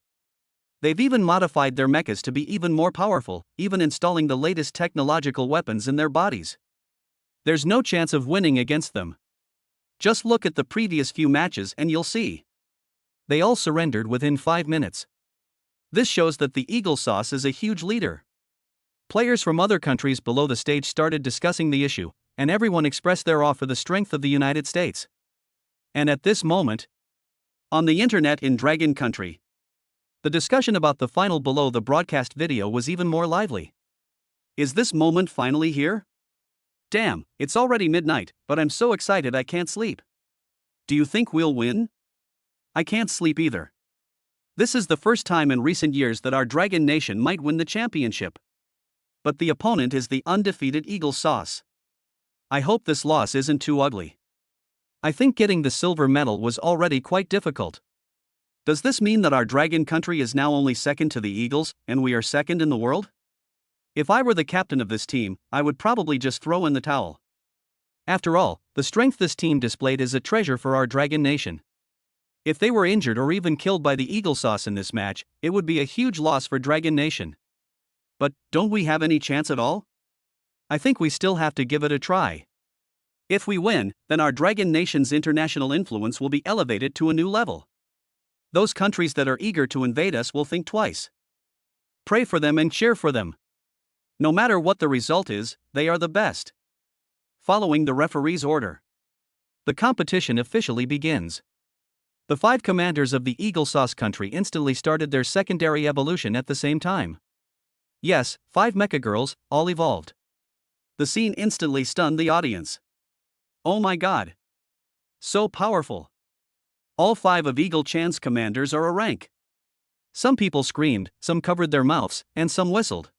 They've even modified their mechas to be even more powerful, even installing the latest technological weapons in their bodies. There's no chance of winning against them. Just look at the previous few matches and you'll see. They all surrendered within 5 minutes. This shows that the Eagle Sauce is a huge leader. Players from other countries below the stage started discussing the issue, and everyone expressed their awe for the strength of the United States. And at this moment, on the internet in Dragon Country, the discussion about the final below the broadcast video was even more lively. Is this moment finally here? Damn, it's already midnight, but I'm so excited I can't sleep. Do you think we'll win? I can't sleep either. This is the first time in recent years that our Dragon Nation might win the championship. But the opponent is the undefeated Eagle Sauce. I hope this loss isn't too ugly. I think getting the silver medal was already quite difficult. Does this mean that our Dragon Country is now only second to the Eagles, and we are second in the world? If I were the captain of this team, I would probably just throw in the towel. After all, the strength this team displayed is a treasure for our Dragon Nation. If they were injured or even killed by the Eagle Sauce in this match, it would be a huge loss for Dragon Nation. But, don't we have any chance at all? I think we still have to give it a try. If we win, then our Dragon Nation's international influence will be elevated to a new level. Those countries that are eager to invade us will think twice. Pray for them and cheer for them. No matter what the result is, they are the best. Following the referee's order, the competition officially begins. The 5 commanders of the Eagle Sauce country instantly started their secondary evolution at the same time. Yes, 5 Mecha Girls, all evolved. The scene instantly stunned the audience. Oh my god! So powerful! All 5 of Eagle Chan's commanders are a rank. Some people screamed, some covered their mouths, and some whistled.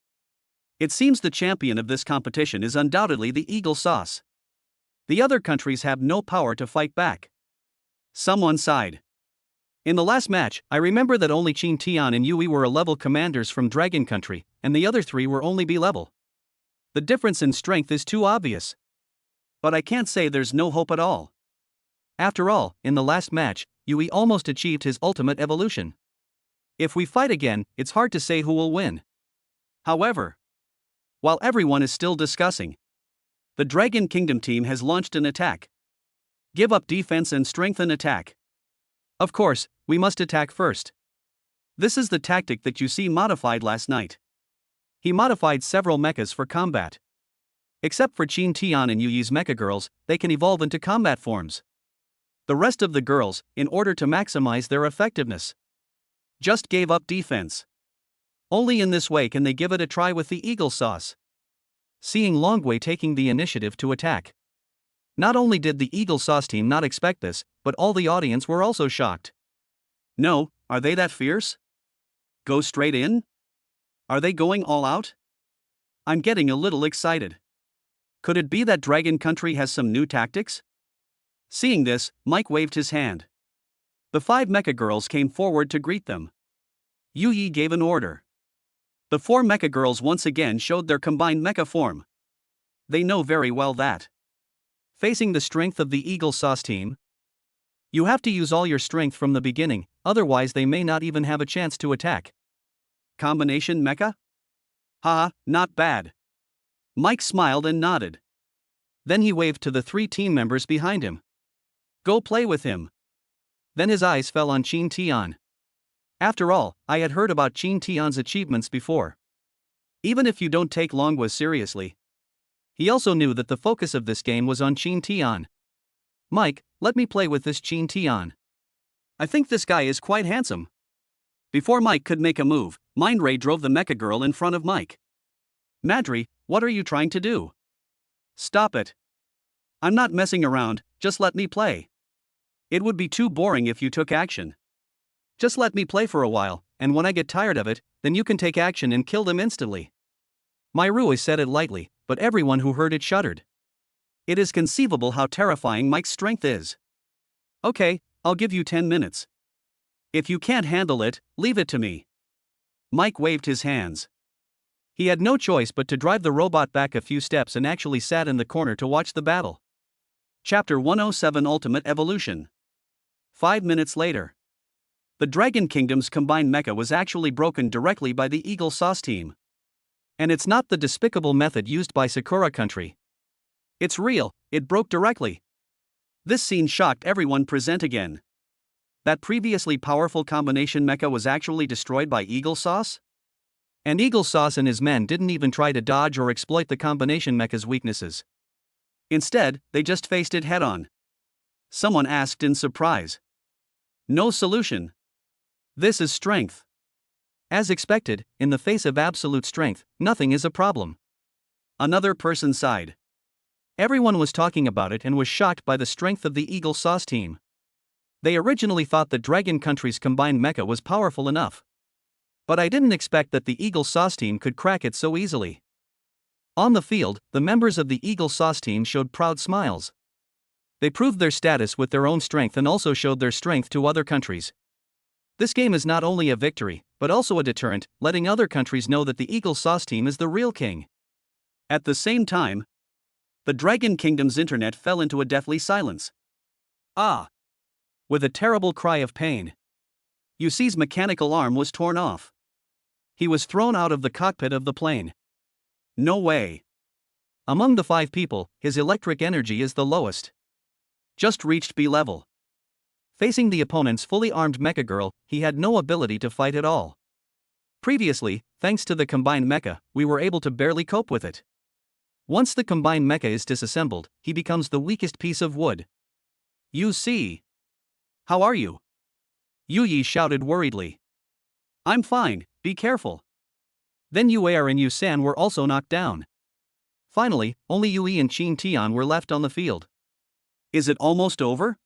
It seems the champion of this competition is undoubtedly the Eagle Sauce. The other countries have no power to fight back. Someone sighed. In the last match, I remember that only Qin Tian and Yui were A-level commanders from Dragon Country, and the other 3 were only B-level. The difference in strength is too obvious. But I can't say there's no hope at all. After all, in the last match, Yui almost achieved his ultimate evolution. If we fight again, it's hard to say who will win. However, while everyone is still discussing, the Dragon Kingdom team has launched an attack. Give up defense and strengthen attack. Of course, we must attack first. This is the tactic that you see modified last night. He modified several mechas for combat. Except for Qin Tian and Yuyi's Mecha Girls, they can evolve into combat forms. The rest of the girls, in order to maximize their effectiveness, just gave up defense. Only in this way can they give it a try with the Eagle Sauce. Seeing Longwei taking the initiative to attack. Not only did the Eagle Sauce team not expect this, but all the audience were also shocked. No, are they that fierce? Go straight in? Are they going all out? I'm getting a little excited. Could it be that Dragon Country has some new tactics? Seeing this, Mike waved his hand. The 5 Mecha Girls came forward to greet them. Yu gave an order. The 4 Mecha Girls once again showed their combined mecha form. They know very well that, facing the strength of the Eagle Sauce team, you have to use all your strength from the beginning, otherwise they may not even have a chance to attack. Combination mecha? Haha, not bad. Mike smiled and nodded. Then he waved to the 3 team members behind him. Go play with him. Then his eyes fell on Qin Tian. After all, I had heard about Qin Tian's achievements before. Even if you don't take Longwa seriously, he also knew that the focus of this game was on Qin Tian. Mike, let me play with this Qin Tian. I think this guy is quite handsome. Before Mike could make a move, Mind Ray drove the Mecha Girl in front of Mike. Madri, what are you trying to do? Stop it. I'm not messing around, just let me play. It would be too boring if you took action. Just let me play for a while, and when I get tired of it, then you can take action and kill them instantly. Mairui said it lightly, but everyone who heard it shuddered. It is conceivable how terrifying Mike's strength is. Okay, I'll give you 10 minutes. If you can't handle it, leave it to me. Mike waved his hands. He had no choice but to drive the robot back a few steps and actually sat in the corner to watch the battle. Chapter 107 Ultimate Evolution. 5 minutes later. The Dragon Kingdom's combined mecha was actually broken directly by the Eagle Sauce team. And it's not the despicable method used by Sakura Country. It's real, it broke directly. This scene shocked everyone present again. That previously powerful combination mecha was actually destroyed by Eagle Sauce? And Eagle Sauce and his men didn't even try to dodge or exploit the combination mecha's weaknesses. Instead, they just faced it head-on. Someone asked in surprise. No solution. This is strength. As expected, in the face of absolute strength, nothing is a problem. Another person sighed. Everyone was talking about it and was shocked by the strength of the Eagle Sauce team. They originally thought that Dragon Country's combined mecha was powerful enough. But I didn't expect that the Eagle Sauce team could crack it so easily. On the field, the members of the Eagle Sauce team showed proud smiles. They proved their status with their own strength and also showed their strength to other countries. This game is not only a victory, but also a deterrent, letting other countries know that the Eagle Sauce team is the real king. At the same time, the Dragon Kingdom's internet fell into a deathly silence. Ah! With a terrible cry of pain. Yusi's mechanical arm was torn off. He was thrown out of the cockpit of the plane. No way. Among the 5 people, his electric energy is the lowest. Just reached B level. Facing the opponent's fully armed Mecha Girl, he had no ability to fight at all. Previously, thanks to the combined mecha, we were able to barely cope with it. Once the combined mecha is disassembled, he becomes the weakest piece of wood. You see. How are you? Yu shouted worriedly. I'm fine, be careful. Then Yuer and Yusan were also knocked down. Finally, only Yui and Qin Tian were left on the field. Is it almost over?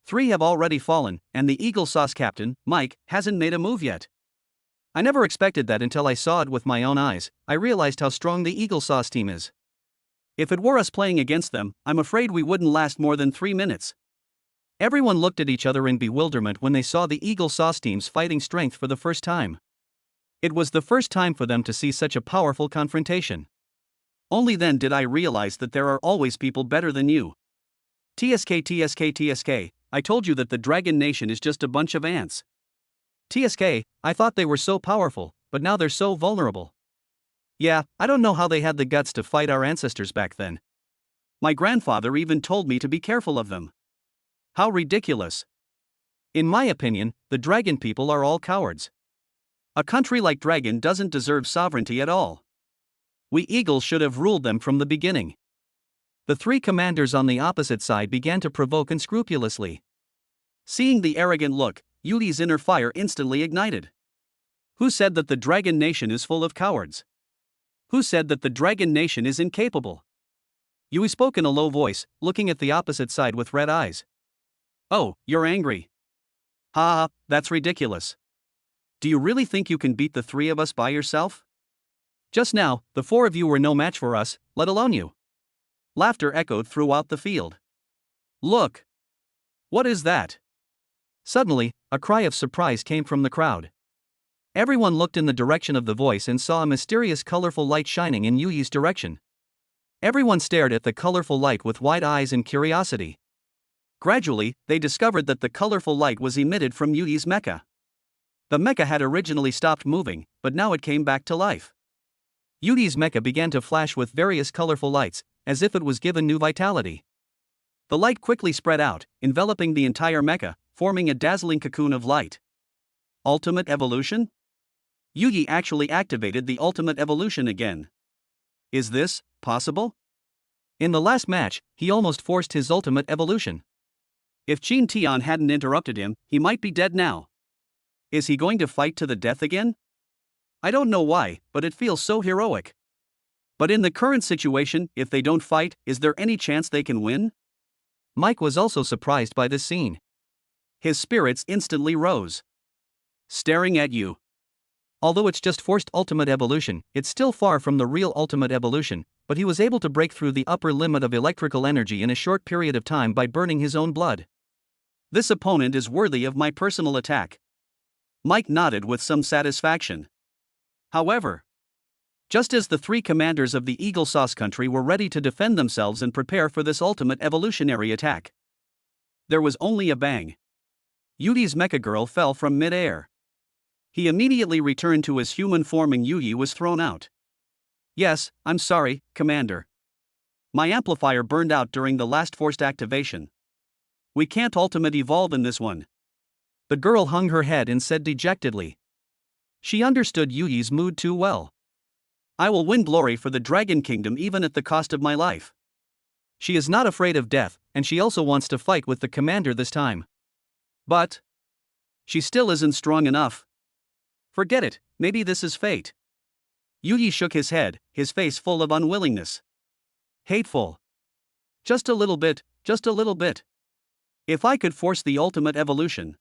3 have already fallen, and the Eagle Sauce captain, Mike, hasn't made a move yet. I never expected that until I saw it with my own eyes. I realized how strong the Eagle Sauce team is. If it were us playing against them, I'm afraid we wouldn't last more than 3 minutes. Everyone looked at each other in bewilderment when they saw the Eagle Sauce team's fighting strength for the first time. It was the first time for them to see such a powerful confrontation. Only then did I realize that there are always people better than you. TSK, I told you that the Dragon Nation is just a bunch of ants. TSK, I thought they were so powerful, but now they're so vulnerable. Yeah, I don't know how they had the guts to fight our ancestors back then. My grandfather even told me to be careful of them. How ridiculous. In my opinion, the Dragon people are all cowards. A country like Dragon doesn't deserve sovereignty at all. We Eagles should have ruled them from the beginning. The 3 commanders on the opposite side began to provoke unscrupulously. Seeing the arrogant look, Yui's inner fire instantly ignited. Who said that the Dragon Nation is full of cowards? Who said that the Dragon Nation is incapable? Yui spoke in a low voice, looking at the opposite side with red eyes. Oh, you're angry. Ha, that's ridiculous. Do you really think you can beat the 3 of us by yourself? Just now, the 4 of you were no match for us, let alone you. Laughter echoed throughout the field. Look! What is that? Suddenly, a cry of surprise came from the crowd. Everyone looked in the direction of the voice and saw a mysterious colorful light shining in Yui's direction. Everyone stared at the colorful light with wide eyes and curiosity. Gradually, they discovered that the colorful light was emitted from Yui's mecha. The mecha had originally stopped moving, but now it came back to life. Yui's mecha began to flash with various colorful lights, as if it was given new vitality. The light quickly spread out, enveloping the entire mecha, forming a dazzling cocoon of light. Ultimate evolution? Yui actually activated the ultimate evolution again. Is this possible? In the last match, he almost forced his ultimate evolution. If Qin Tian hadn't interrupted him, he might be dead now. Is he going to fight to the death again? I don't know why, but it feels so heroic. But in the current situation, if they don't fight, is there any chance they can win? Mike was also surprised by this scene. His spirits instantly rose. Staring at you. Although it's just forced ultimate evolution, it's still far from the real ultimate evolution, but he was able to break through the upper limit of electrical energy in a short period of time by burning his own blood. This opponent is worthy of my personal attack. Mike nodded with some satisfaction. However, Just as the three commanders of the Eagle Sauce country were ready to defend themselves and prepare for this ultimate evolutionary attack, there was only a bang. Yuyi's Mecha Girl fell from mid-air. He immediately returned to his human form and Yuyi was thrown out. Yes, I'm sorry, Commander. My amplifier burned out during the last forced activation. We can't ultimate evolve in this one. The girl hung her head and said dejectedly. She understood Yuyi's mood too well. I will win glory for the Dragon Kingdom even at the cost of my life. She is not afraid of death, and she also wants to fight with the commander this time. But she still isn't strong enough. Forget it, maybe this is fate. Yuyi shook his head, his face full of unwillingness. Hateful. Just a little bit, just a little bit. If I could force the ultimate evolution.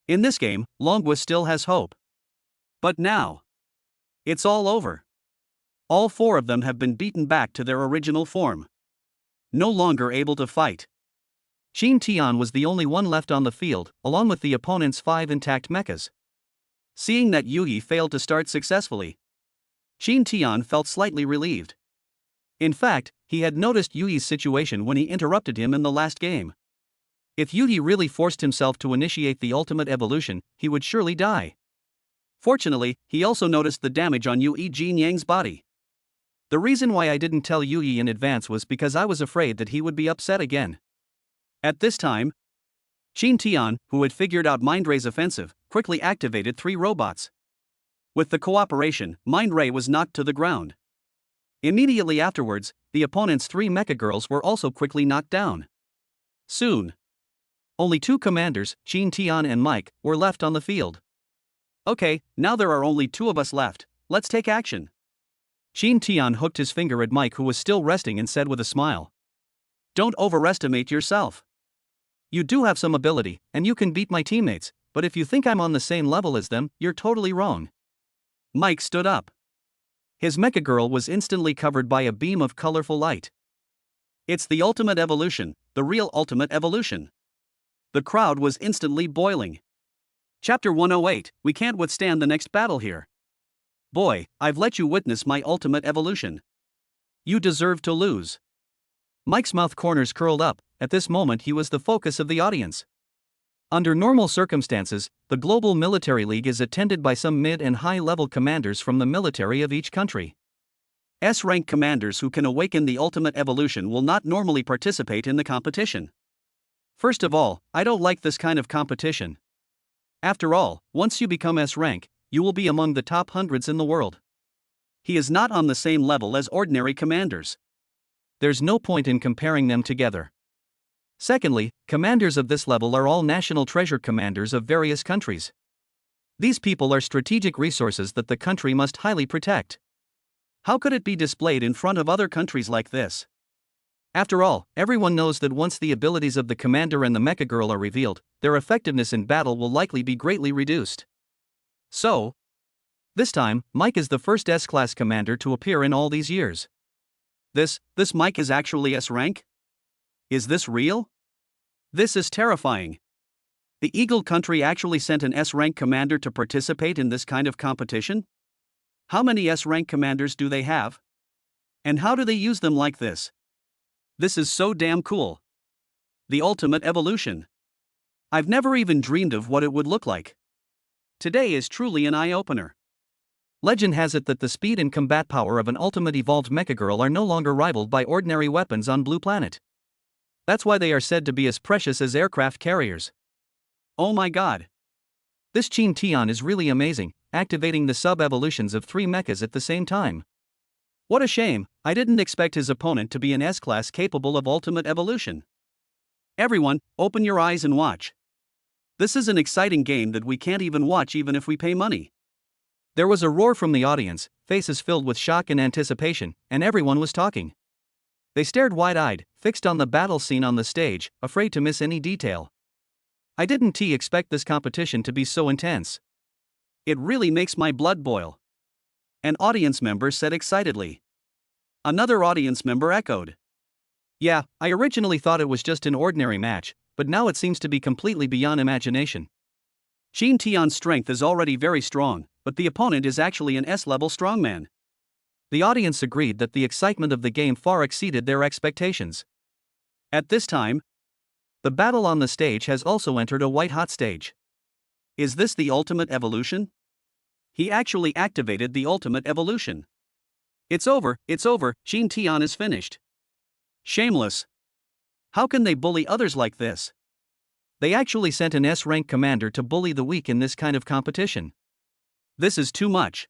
In this game, Longwa still has hope. But now, it's all over. All four of them have been beaten back to their original form. No longer able to fight. Shin Tian was the only one left on the field, along with the opponent's 5 intact mechas. Seeing that Yuyi failed to start successfully, Shin Tian felt slightly relieved. In fact, he had noticed Yuyi's situation when he interrupted him in the last game. If Yuyi really forced himself to initiate the ultimate evolution, he would surely die. Fortunately, he also noticed the damage on Yuyi Jin Yang's body. The reason why I didn't tell Yuyi in advance was because I was afraid that he would be upset again. At this time, Shin Tian, who had figured out Mind Ray's offensive, quickly activated 3 robots. With the cooperation, Mind Ray was knocked to the ground. Immediately afterwards, the opponent's 3 Mecha Girls were also quickly knocked down. Soon, only 2 commanders, Shin Tian and Mike, were left on the field. Okay, now there are only 2 of us left, let's take action. Shin Tian hooked his finger at Mike, who was still resting, and said with a smile. Don't overestimate yourself. You do have some ability, and you can beat my teammates, but if you think I'm on the same level as them, you're totally wrong. Mike stood up. His Mecha Girl was instantly covered by a beam of colorful light. It's the ultimate evolution, the real ultimate evolution. The crowd was instantly boiling. Chapter 108, we can't withstand the next battle here. Boy, I've let you witness my ultimate evolution. You deserve to lose. Mike's mouth corners curled up. At this moment he was the focus of the audience. Under normal circumstances, the Global Military League is attended by some mid- and high-level commanders from the military of each country. S-rank commanders who can awaken the ultimate evolution will not normally participate in the competition. First of all, I don't like this kind of competition. After all, once you become S-rank, you will be among the top hundreds in the world. He is not on the same level as ordinary commanders. There's no point in comparing them together. Secondly, commanders of this level are all national treasure commanders of various countries. These people are strategic resources that the country must highly protect. How could it be displayed in front of other countries like this? After all, everyone knows that once the abilities of the commander and the Mecha Girl are revealed, their effectiveness in battle will likely be greatly reduced. So, this time, Mike is the first S-class commander to appear in all these years. This Mike is actually S-rank? Is this real? This is terrifying. The Eagle country actually sent an S-rank commander to participate in this kind of competition? How many S-rank commanders do they have? And how do they use them like this? This is so damn cool. The ultimate evolution. I've never even dreamed of what it would look like. Today is truly an eye-opener. Legend has it that the speed and combat power of an ultimate evolved Mecha Girl are no longer rivaled by ordinary weapons on Blue Planet. That's why they are said to be as precious as aircraft carriers. Oh my god. This Shin Tian is really amazing, activating the sub-evolutions of 3 mechas at the same time. What a shame, I didn't expect his opponent to be an S-class capable of ultimate evolution. Everyone, open your eyes and watch. This is an exciting game that we can't even watch even if we pay money. There was a roar from the audience, faces filled with shock and anticipation, and everyone was talking. They stared wide-eyed, fixed on the battle scene on the stage, afraid to miss any detail. I didn't expect this competition to be so intense. It really makes my blood boil. An audience member said excitedly. Another audience member echoed. Yeah, I originally thought it was just an ordinary match, but now it seems to be completely beyond imagination. Shin Tian's strength is already very strong, but the opponent is actually an S-level strongman. The audience agreed that the excitement of the game far exceeded their expectations. At this time, the battle on the stage has also entered a white-hot stage. Is this the ultimate evolution? He actually activated the ultimate evolution. It's over, Shin Tian is finished. Shameless. How can they bully others like this? They actually sent an S-rank commander to bully the weak in this kind of competition. This is too much.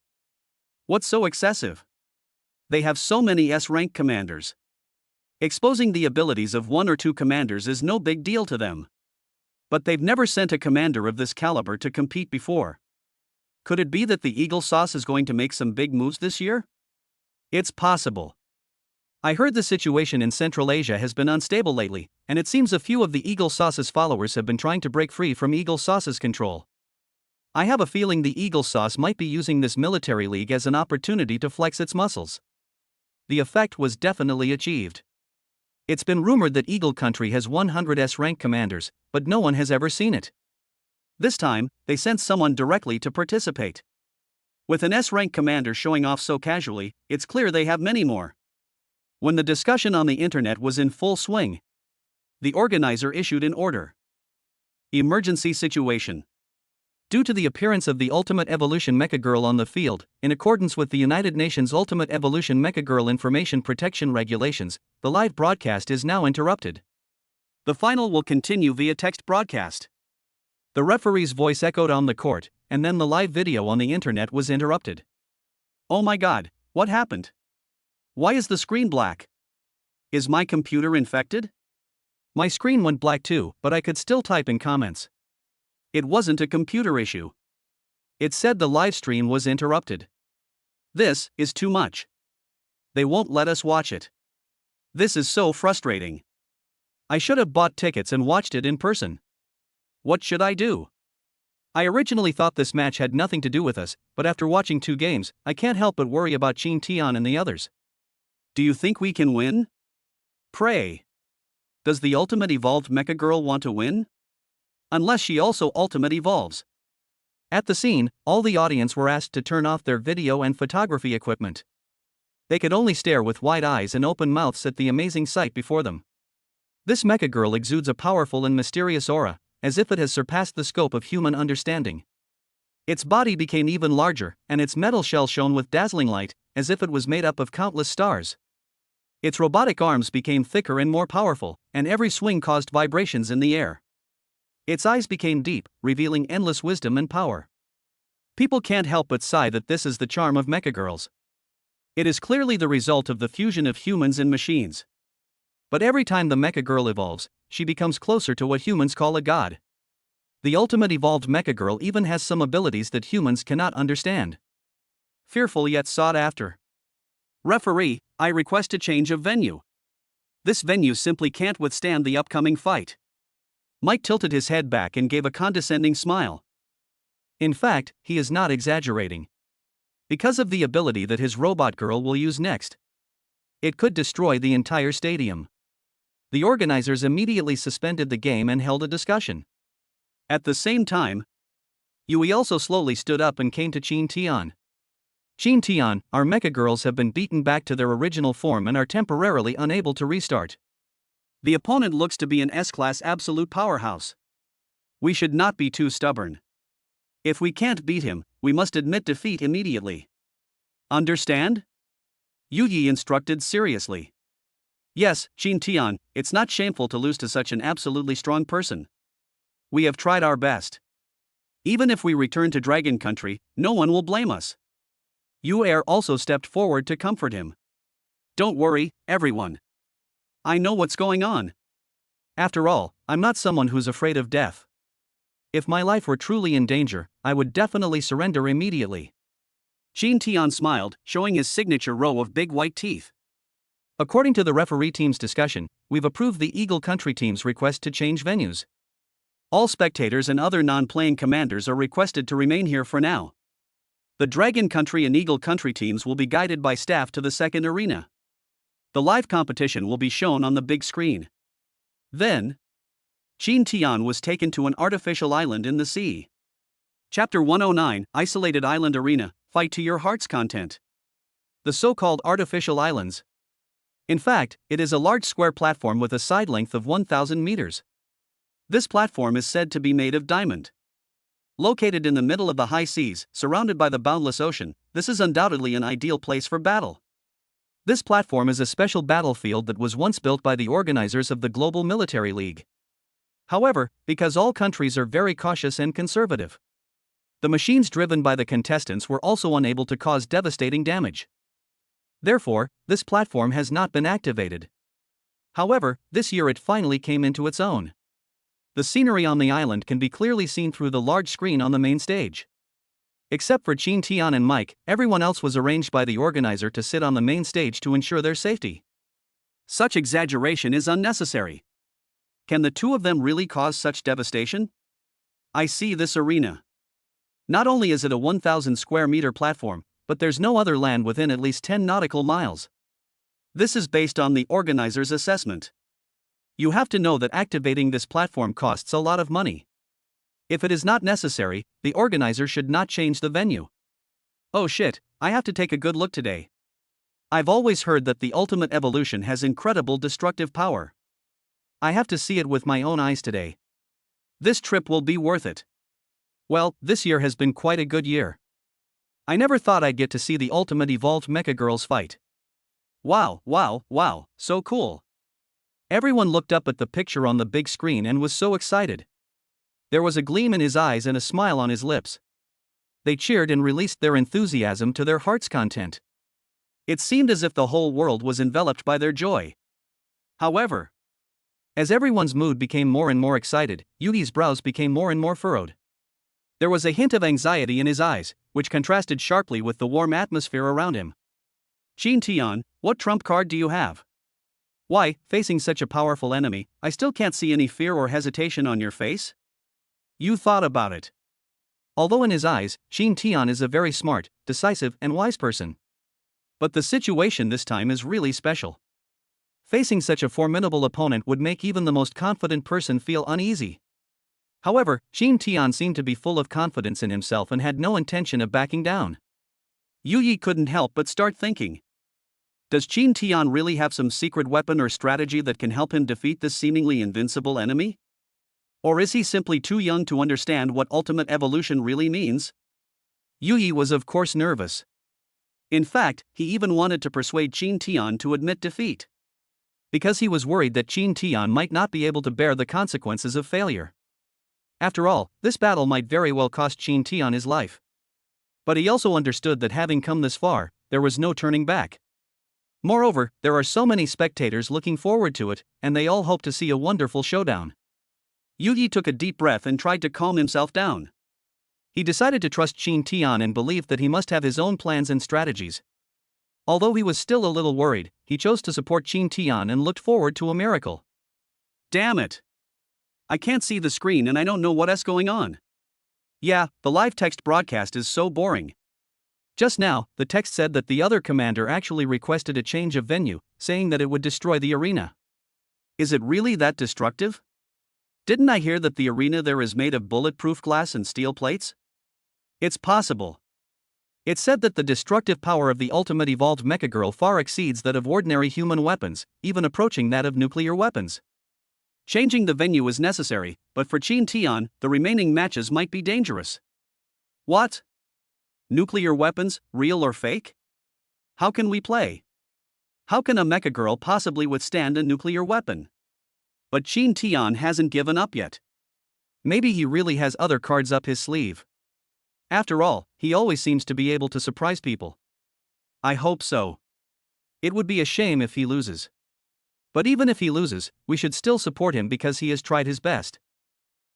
What's so excessive? They have so many S-rank commanders. Exposing the abilities of one or two commanders is no big deal to them. But they've never sent a commander of this caliber to compete before. Could it be that the Eagle Sauce is going to make some big moves this year? It's possible. I heard the situation in Central Asia has been unstable lately, and it seems a few of the Eagle Sauce's followers have been trying to break free from Eagle Sauce's control. I have a feeling the Eagle Sauce might be using this military league as an opportunity to flex its muscles. The effect was definitely achieved. It's been rumored that Eagle Country has 100 S-rank commanders, but no one has ever seen it. This time, they sent someone directly to participate. With an S-rank commander showing off so casually, it's clear they have many more. When the discussion on the internet was in full swing, the organizer issued an order. Emergency situation. Due to the appearance of the Ultimate Evolution Mecha Girl on the field, in accordance with the United Nations Ultimate Evolution Mecha Girl Information Protection Regulations, the live broadcast is now interrupted. The final will continue via text broadcast. The referee's voice echoed on the court, and then the live video on the internet was interrupted. Oh my god, what happened? Why is the screen black? Is my computer infected? My screen went black too, but I could still type in comments. It wasn't a computer issue. It said the live stream was interrupted. This is too much. They won't let us watch it. This is so frustrating. I should have bought tickets and watched it in person. What should I do? I originally thought this match had nothing to do with us, but after watching 2 games, I can't help but worry about Shin Tian and the others. Do you think we can win? Pray. Does the Ultimate Evolved Mecha Girl want to win? Unless she also Ultimate Evolves. At the scene, all the audience were asked to turn off their video and photography equipment. They could only stare with wide eyes and open mouths at the amazing sight before them. This Mecha Girl exudes a powerful and mysterious aura, as if it has surpassed the scope of human understanding. Its body became even larger, and its metal shell shone with dazzling light, as if it was made up of countless stars. Its robotic arms became thicker and more powerful, and every swing caused vibrations in the air. Its eyes became deep, revealing endless wisdom and power. People can't help but sigh that this is the charm of Mecha Girls. It is clearly the result of the fusion of humans and machines. But every time the Mecha Girl evolves, she becomes closer to what humans call a god. The Ultimate Evolved Mecha Girl even has some abilities that humans cannot understand. Fearful yet sought after. Referee, I request a change of venue. This venue simply can't withstand the upcoming fight. Mike tilted his head back and gave a condescending smile. In fact, he is not exaggerating. Because of the ability that his robot girl will use next, it could destroy the entire stadium. The organizers immediately suspended the game and held a discussion. At the same time, Yui also slowly stood up and came to Shin Tian. Shin Tian, our Mecha Girls have been beaten back to their original form and are temporarily unable to restart. The opponent looks to be an S-class absolute powerhouse. We should not be too stubborn. If we can't beat him, we must admit defeat immediately. Understand? Yui instructed seriously. Yes, Shin Tian, it's not shameful to lose to such an absolutely strong person. We have tried our best. Even if we return to Dragon Country, no one will blame us. Yu also stepped forward to comfort him. Don't worry, everyone. I know what's going on. After all, I'm not someone who's afraid of death. If my life were truly in danger, I would definitely surrender immediately. Shin Tian smiled, showing his signature row of big white teeth. According to the referee team's discussion, we've approved the Eagle Country team's request to change venues. All spectators and other non-playing commanders are requested to remain here for now. The Dragon Country and Eagle Country teams will be guided by staff to the second arena. The live competition will be shown on the big screen. Then, Shin Tian was taken to an artificial island in the sea. Chapter 109, Isolated Island Arena, Fight to Your Heart's Content. the so-called artificial islands. In fact, it is a large square platform with a side length of 1,000 meters. This platform is said to be made of diamond. Located in the middle of the high seas, surrounded by the boundless ocean, this is undoubtedly an ideal place for battle. This platform is a special battlefield that was once built by the organizers of the Global Military League. However, because all countries are very cautious and conservative, the machines driven by the contestants were also unable to cause devastating damage. Therefore, this platform has not been activated. However, this year it finally came into its own. The scenery on the island can be clearly seen through the large screen on the main stage. Except for Chin Tian and Mike, everyone else was arranged by the organizer to sit on the main stage to ensure their safety. Such exaggeration is unnecessary. Can the two of them really cause such devastation? I see this arena. Not only is it a 1,000 square meter platform, but there's no other land within at least 10 nautical miles. This is based on the organizer's assessment. You have to know that activating this platform costs a lot of money. If it is not necessary, the organizer should not change the venue. Oh shit, I have to take a good look today. I've always heard that the ultimate evolution has incredible destructive power. I have to see it with my own eyes today. This trip will be worth it. Well, this year has been quite a good year. I never thought I'd get to see the ultimate evolved Mecha Girls fight. Wow, so cool. Everyone looked up at the picture on the big screen and was so excited. There was a gleam in his eyes and a smile on his lips. They cheered and released their enthusiasm to their heart's content. It seemed as if the whole world was enveloped by their joy. However, as everyone's mood became more and more excited, Yugi's brows became more and more furrowed. There was a hint of anxiety in his eyes, which contrasted sharply with the warm atmosphere around him. Chin Tian, what trump card do you have? Why, facing such a powerful enemy, I still can't see any fear or hesitation on your face? You thought about it. Although in his eyes, Chin Tian is a very smart, decisive, and wise person. But the situation this time is really special. Facing such a formidable opponent would make even the most confident person feel uneasy. However, Chin Tian seemed to be full of confidence in himself and had no intention of backing down. Yuyi couldn't help but start thinking. Does Chin Tian really have some secret weapon or strategy that can help him defeat this seemingly invincible enemy? Or is he simply too young to understand what ultimate evolution really means? Yuyi was of course nervous. In fact, he even wanted to persuade Chin Tian to admit defeat. Because he was worried that Chin Tian might not be able to bear the consequences of failure. After all, this battle might very well cost Chin Tian his life. But he also understood that having come this far, there was no turning back. Moreover, there are so many spectators looking forward to it, and they all hope to see a wonderful showdown. Yugi took a deep breath and tried to calm himself down. He decided to trust Chin Tian and believed that he must have his own plans and strategies. Although he was still a little worried, he chose to support Chin Tian and looked forward to a miracle. Damn it! I can't see the screen and I don't know what's going on. Yeah, the live text broadcast is so boring. Just now, the text said that the other commander actually requested a change of venue, saying that it would destroy the arena. Is it really that destructive? Didn't I hear that the arena there is made of bulletproof glass and steel plates? It's possible. It said that the destructive power of the ultimate evolved Mecha Girl far exceeds that of ordinary human weapons, even approaching that of nuclear weapons. Changing the venue is necessary, but for Chin Tian, the remaining matches might be dangerous. What? Nuclear weapons, real or fake? How can we play? How can a Mecha Girl possibly withstand a nuclear weapon? But Chin Tian hasn't given up yet. Maybe he really has other cards up his sleeve. After all, he always seems to be able to surprise people. I hope so. It would be a shame if he loses. But even if he loses, we should still support him because he has tried his best.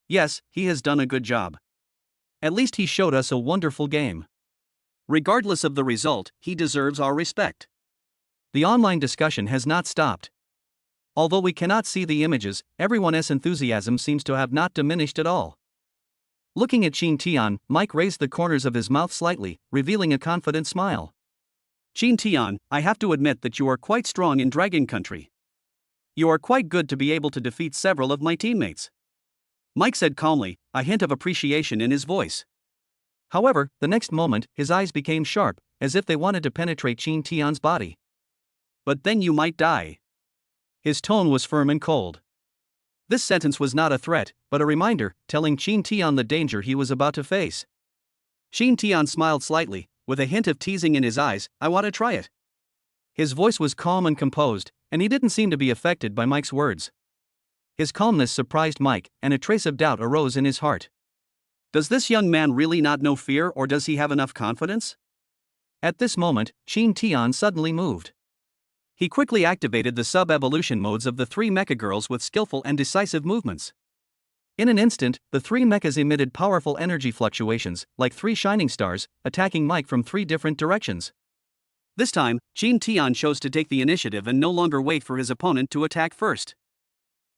Yes, he has done a good job. At least he showed us a wonderful game. Regardless of the result, he deserves our respect. The online discussion has not stopped. Although we cannot see the images, everyone's enthusiasm seems to have not diminished at all. Looking at Chin Tian, Mike raised the corners of his mouth slightly, revealing a confident smile. Chin Tian, I have to admit that you are quite strong in Dragon Country. You are quite good to be able to defeat several of my teammates. Mike said calmly, a hint of appreciation in his voice. However, the next moment, his eyes became sharp, as if they wanted to penetrate Qin Tian's body. But then you might die. His tone was firm and cold. This sentence was not a threat, but a reminder, telling Qin Tian the danger he was about to face. Qin Tian smiled slightly, with a hint of teasing in his eyes. I want to try it. His voice was calm and composed, and he didn't seem to be affected by Mike's words. His calmness surprised Mike, and a trace of doubt arose in his heart. Does this young man really not know fear, or does he have enough confidence? At this moment, Qin Tian suddenly moved. He quickly activated the sub-evolution modes of the three Mecha Girls with skillful and decisive movements. In an instant, the three mechas emitted powerful energy fluctuations, like three shining stars, attacking Mike from three different directions. This time, Qin Tian chose to take the initiative and no longer wait for his opponent to attack first.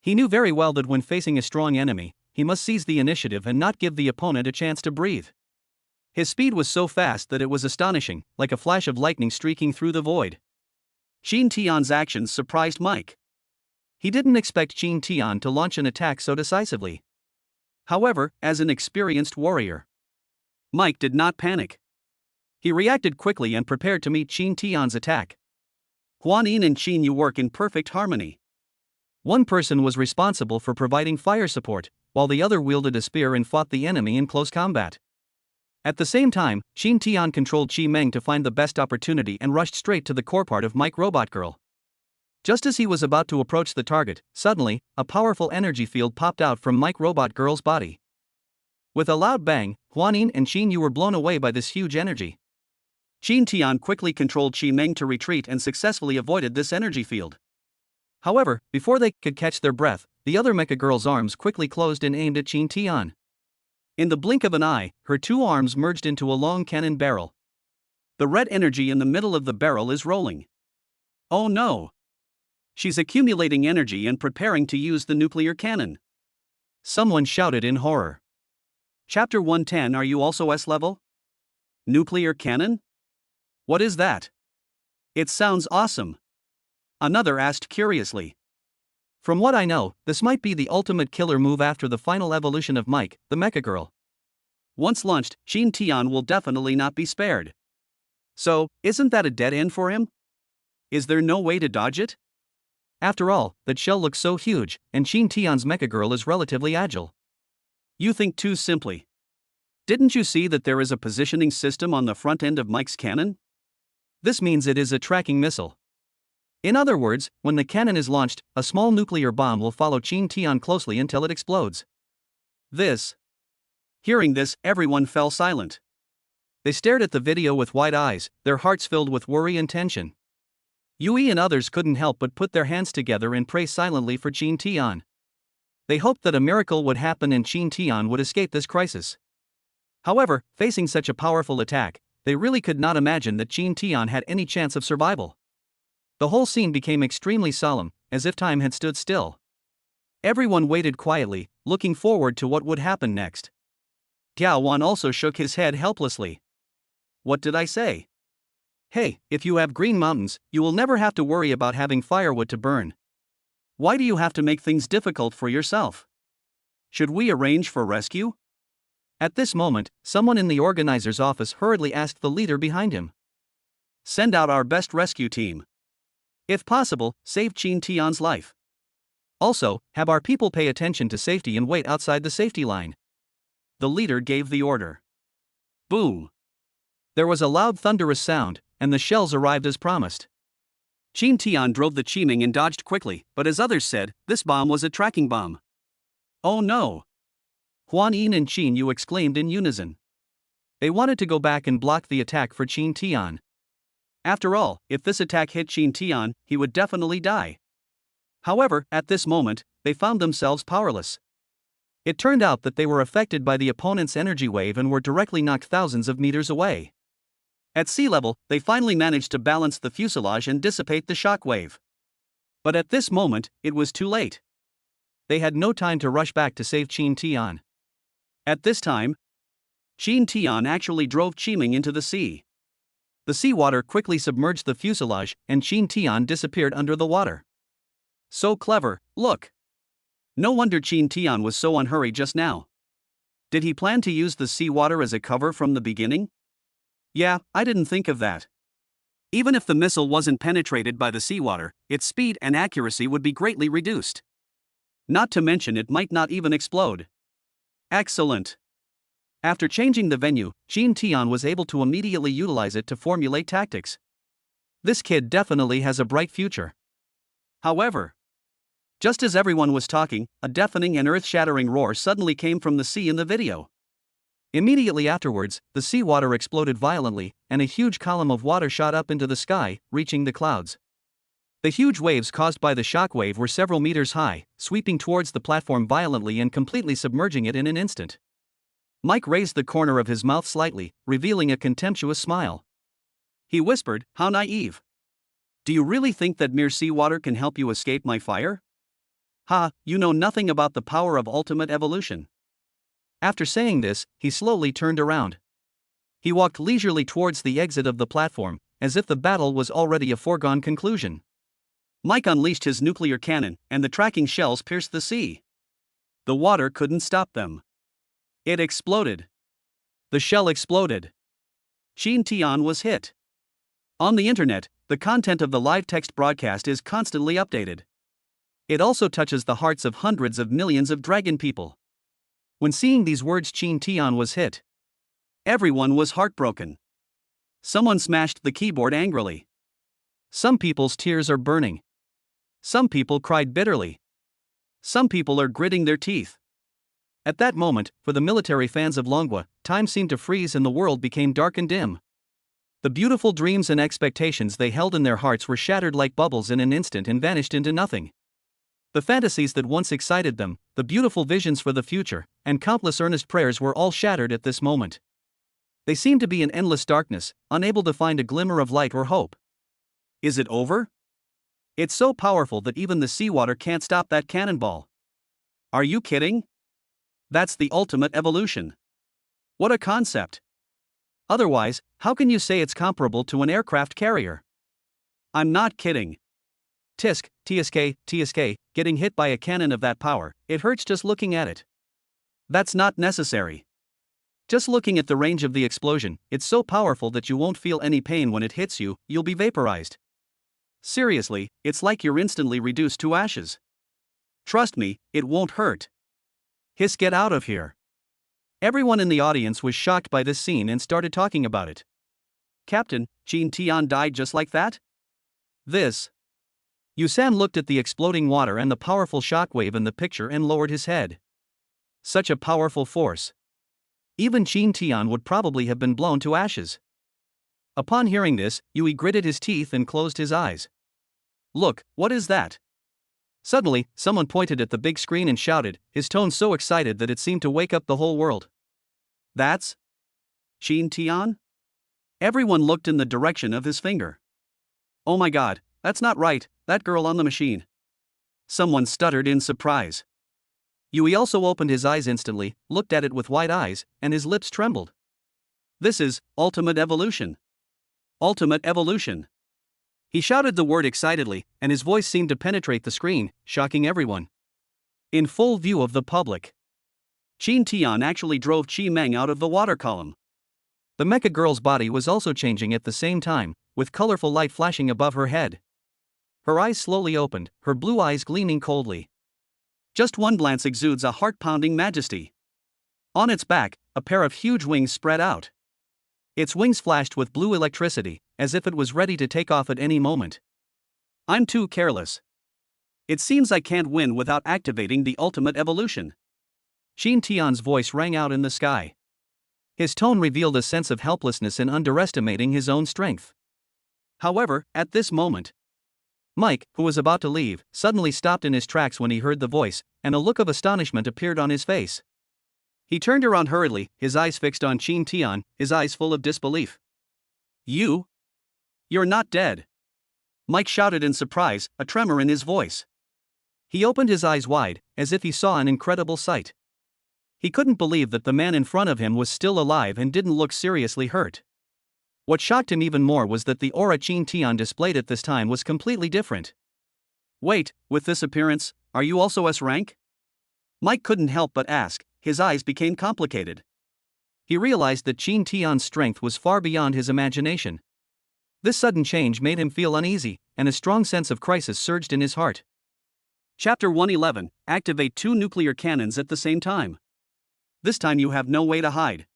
He knew very well that when facing a strong enemy, he must seize the initiative and not give the opponent a chance to breathe. His speed was so fast that it was astonishing, like a flash of lightning streaking through the void. Qin Tian's actions surprised Mike. He didn't expect Qin Tian to launch an attack so decisively. However, as an experienced warrior, Mike did not panic. He reacted quickly and prepared to meet Qin Tian's attack. Huan Yin and Qin Yu work in perfect harmony. One person was responsible for providing fire support, while the other wielded a spear and fought the enemy in close combat. At the same time, Qin Tian controlled Qi Meng to find the best opportunity and rushed straight to the core part of Mike Robot Girl. Just as he was about to approach the target, suddenly, a powerful energy field popped out from Mike Robot Girl's body. With a loud bang, Huan Yin and Qin Yu were blown away by this huge energy. Qin Tian quickly controlled Qi Meng to retreat and successfully avoided this energy field. However, before they could catch their breath, the other Mecha Girl's arms quickly closed and aimed at Qin Tian. In the blink of an eye, her two arms merged into a long cannon barrel. The red energy in the middle of the barrel is rolling. Oh no! She's accumulating energy and preparing to use the nuclear cannon. Someone shouted in horror. Chapter 110. Are you also S level? Nuclear cannon? What is that? It sounds awesome. Another asked curiously. From what I know, this might be the ultimate killer move after the final evolution of Mike, the Mecha Girl. Once launched, Qin Tian will definitely not be spared. So, isn't that a dead end for him? Is there no way to dodge it? After all, that shell looks so huge, and Qin Tian's Mecha Girl is relatively agile. You think too simply. Didn't you see that there is a positioning system on the front end of Mike's cannon? This means it is a tracking missile. In other words, when the cannon is launched, a small nuclear bomb will follow Qin Tian closely until it explodes. Hearing this, everyone fell silent. They stared at the video with wide eyes, their hearts filled with worry and tension. Yui and others couldn't help but put their hands together and pray silently for Qin Tian. They hoped that a miracle would happen and Qin Tian would escape this crisis. However, facing such a powerful attack, they really could not imagine that Qin Tian had any chance of survival. The whole scene became extremely solemn, as if time had stood still. Everyone waited quietly, looking forward to what would happen next. Tiao Wan also shook his head helplessly. What did I say? Hey, if you have green mountains, you will never have to worry about having firewood to burn. Why do you have to make things difficult for yourself? Should we arrange for rescue? At this moment, someone in the organizer's office hurriedly asked the leader behind him. Send out our best rescue team. If possible, save Qin Tian's life. Also, have our people pay attention to safety and wait outside the safety line. The leader gave the order. Boom! There was a loud thunderous sound, and the shells arrived as promised. Qin Tian drove the Qiming and dodged quickly, but as others said, this bomb was a tracking bomb. Oh no! Huan Yin and Qin Yu exclaimed in unison. They wanted to go back and block the attack for Qin Tian. After all, if this attack hit Qin Tian, he would definitely die. However, at this moment, they found themselves powerless. It turned out that they were affected by the opponent's energy wave and were directly knocked thousands of meters away. At sea level, they finally managed to balance the fuselage and dissipate the shock wave. But at this moment, it was too late. They had no time to rush back to save Qin Tian. At this time, Qin Tian actually drove Qiming into the sea. The seawater quickly submerged the fuselage, and Qin Tian disappeared under the water. So clever, look! No wonder Qin Tian was so unhurried just now. Did he plan to use the seawater as a cover from the beginning? Yeah, I didn't think of that. Even if the missile wasn't penetrated by the seawater, its speed and accuracy would be greatly reduced. Not to mention it might not even explode. Excellent. After changing the venue, Jean Tian was able to immediately utilize it to formulate tactics. This kid definitely has a bright future. However, just as everyone was talking, a deafening and earth-shattering roar suddenly came from the sea in the video. Immediately afterwards, the seawater exploded violently, and a huge column of water shot up into the sky, reaching the clouds. The huge waves caused by the shockwave were several meters high, sweeping towards the platform violently and completely submerging it in an instant. Mike raised the corner of his mouth slightly, revealing a contemptuous smile. He whispered, "How naive. Do you really think that mere seawater can help you escape my fire? Ha, you know nothing about the power of ultimate evolution." After saying this, he slowly turned around. He walked leisurely towards the exit of the platform, as if the battle was already a foregone conclusion. Mike unleashed his nuclear cannon, and the tracking shells pierced the sea. The water couldn't stop them. It exploded. The shell exploded. Jean Tian was hit. On the internet, the content of the live text broadcast is constantly updated. It also touches the hearts of hundreds of millions of dragon people. When seeing these words, Jean Tian was hit. Everyone was heartbroken. Someone smashed the keyboard angrily. Some people's tears are burning. Some people cried bitterly. Some people are gritting their teeth. At that moment, for the military fans of Longwa, time seemed to freeze and the world became dark and dim. The beautiful dreams and expectations they held in their hearts were shattered like bubbles in an instant and vanished into nothing. The fantasies that once excited them, the beautiful visions for the future, and countless earnest prayers were all shattered at this moment. They seemed to be in endless darkness, unable to find a glimmer of light or hope. Is it over? It's so powerful that even the seawater can't stop that cannonball. Are you kidding? That's the ultimate evolution. What a concept. Otherwise, how can you say it's comparable to an aircraft carrier? I'm not kidding. Tisk, TSK, getting hit by a cannon of that power, it hurts just looking at it. That's not necessary. Just looking at the range of the explosion, it's so powerful that you won't feel any pain when it hits you, you'll be vaporized. Seriously, it's like you're instantly reduced to ashes. Trust me, it won't hurt. Hiss, get out of here. Everyone in the audience was shocked by this scene and started talking about it. Captain, Jean Tian died just like that? This. Yusan looked at the exploding water and the powerful shockwave in the picture and lowered his head. Such a powerful force. Even Jean Tian would probably have been blown to ashes. Upon hearing this, Yui gritted his teeth and closed his eyes. Look, what is that? Suddenly, someone pointed at the big screen and shouted, his tone so excited that it seemed to wake up the whole world. That's Jean Tian? Everyone looked in the direction of his finger. Oh my god, that's not right, that girl on the machine. Someone stuttered in surprise. Yui also opened his eyes instantly, looked at it with wide eyes, and his lips trembled. This is ultimate evolution. Ultimate evolution. He shouted the word excitedly, and his voice seemed to penetrate the screen, shocking everyone. In full view of the public, Jean Tian actually drove Chi Meng out of the water column. The Mecha Girl's body was also changing at the same time, with colorful light flashing above her head. Her eyes slowly opened, her blue eyes gleaming coldly. Just one glance exudes a heart-pounding majesty. On its back, a pair of huge wings spread out. Its wings flashed with blue electricity, as if it was ready to take off at any moment. I'm too careless. It seems I can't win without activating the ultimate evolution. Jean Tian's voice rang out in the sky. His tone revealed a sense of helplessness in underestimating his own strength. However, at this moment, Mike, who was about to leave, suddenly stopped in his tracks when he heard the voice, and a look of astonishment appeared on his face. He turned around hurriedly, his eyes fixed on Jean Tian, his eyes full of disbelief. You're not dead. Mike shouted in surprise, a tremor in his voice. He opened his eyes wide, as if he saw an incredible sight. He couldn't believe that the man in front of him was still alive and didn't look seriously hurt. What shocked him even more was that the aura Jean Tian displayed at this time was completely different. Wait, with this appearance, are you also S rank? Mike couldn't help but ask, his eyes became complicated. He realized that Qin Tian's strength was far beyond his imagination. This sudden change made him feel uneasy, and a strong sense of crisis surged in his heart. Chapter 111. Activate 2 nuclear cannons at the same time. This time you have no way to hide.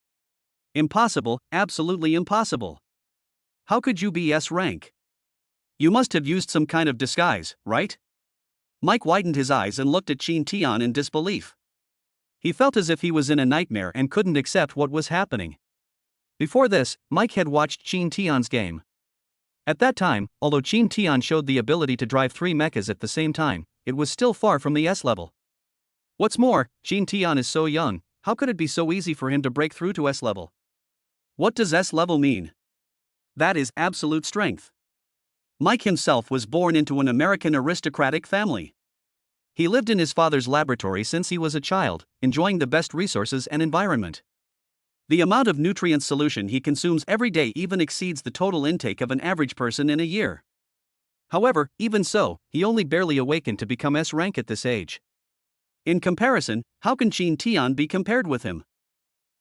Impossible, absolutely impossible. How could you be S rank? You must have used some kind of disguise, right? Mike widened his eyes and looked at Qin Tian in disbelief. He felt as if he was in a nightmare and couldn't accept what was happening. Before this, Mike had watched Qin Tian's game. At that time, although Qin Tian showed the ability to drive 3 mechas at the same time, it was still far from the S level. What's more, Qin Tian is so young, how could it be so easy for him to break through to S level? What does S level mean? That is absolute strength. Mike himself was born into an American aristocratic family. He lived in his father's laboratory since he was a child, enjoying the best resources and environment. The amount of nutrient solution he consumes every day even exceeds the total intake of an average person in a year. However, even so, he only barely awakened to become S rank at this age. In comparison, how can Qin Tian be compared with him?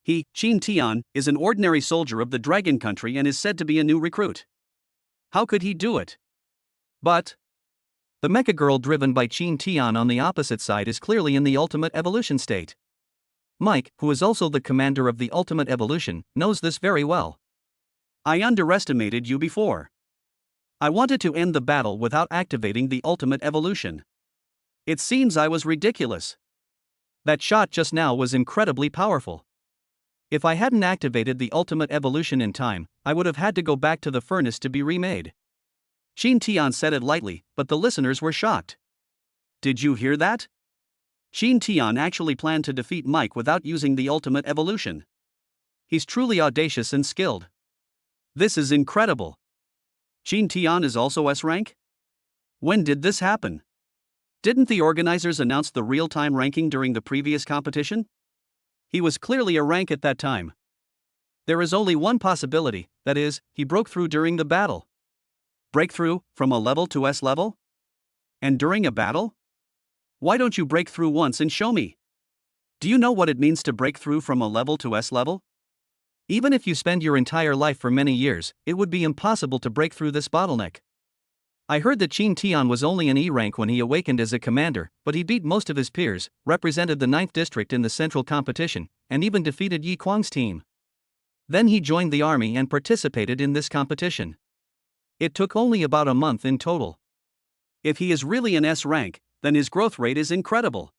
He, Qin Tian, is an ordinary soldier of the Dragon Country and is said to be a new recruit. How could he do it? But the Mecha Girl driven by Qin Tian on the opposite side is clearly in the ultimate evolution state. Mike, who is also the commander of the ultimate evolution, knows this very well. I underestimated you before. I wanted to end the battle without activating the ultimate evolution. It seems I was ridiculous. That shot just now was incredibly powerful. If I hadn't activated the ultimate evolution in time, I would have had to go back to the furnace to be remade. Qin Tian said it lightly, but the listeners were shocked. Did you hear that? Qin Tian actually planned to defeat Mike without using the ultimate evolution. He's truly audacious and skilled. This is incredible. Qin Tian is also S rank? When did this happen? Didn't the organizers announce the real-time ranking during the previous competition? He was clearly a rank at that time. There is only one possibility, that is, he broke through during the battle. Breakthrough, from a level to S level? And during a battle? Why don't you break through once and show me? Do you know what it means to break through from a level to S level? Even if you spend your entire life for many years, it would be impossible to break through this bottleneck. I heard that Qin Tian was only an E rank when he awakened as a commander, but he beat most of his peers, represented the 9th district in the central competition, and even defeated Yi Kuang's team. Then he joined the army and participated in this competition. It took only about a month in total. If he is really an S rank, then his growth rate is incredible.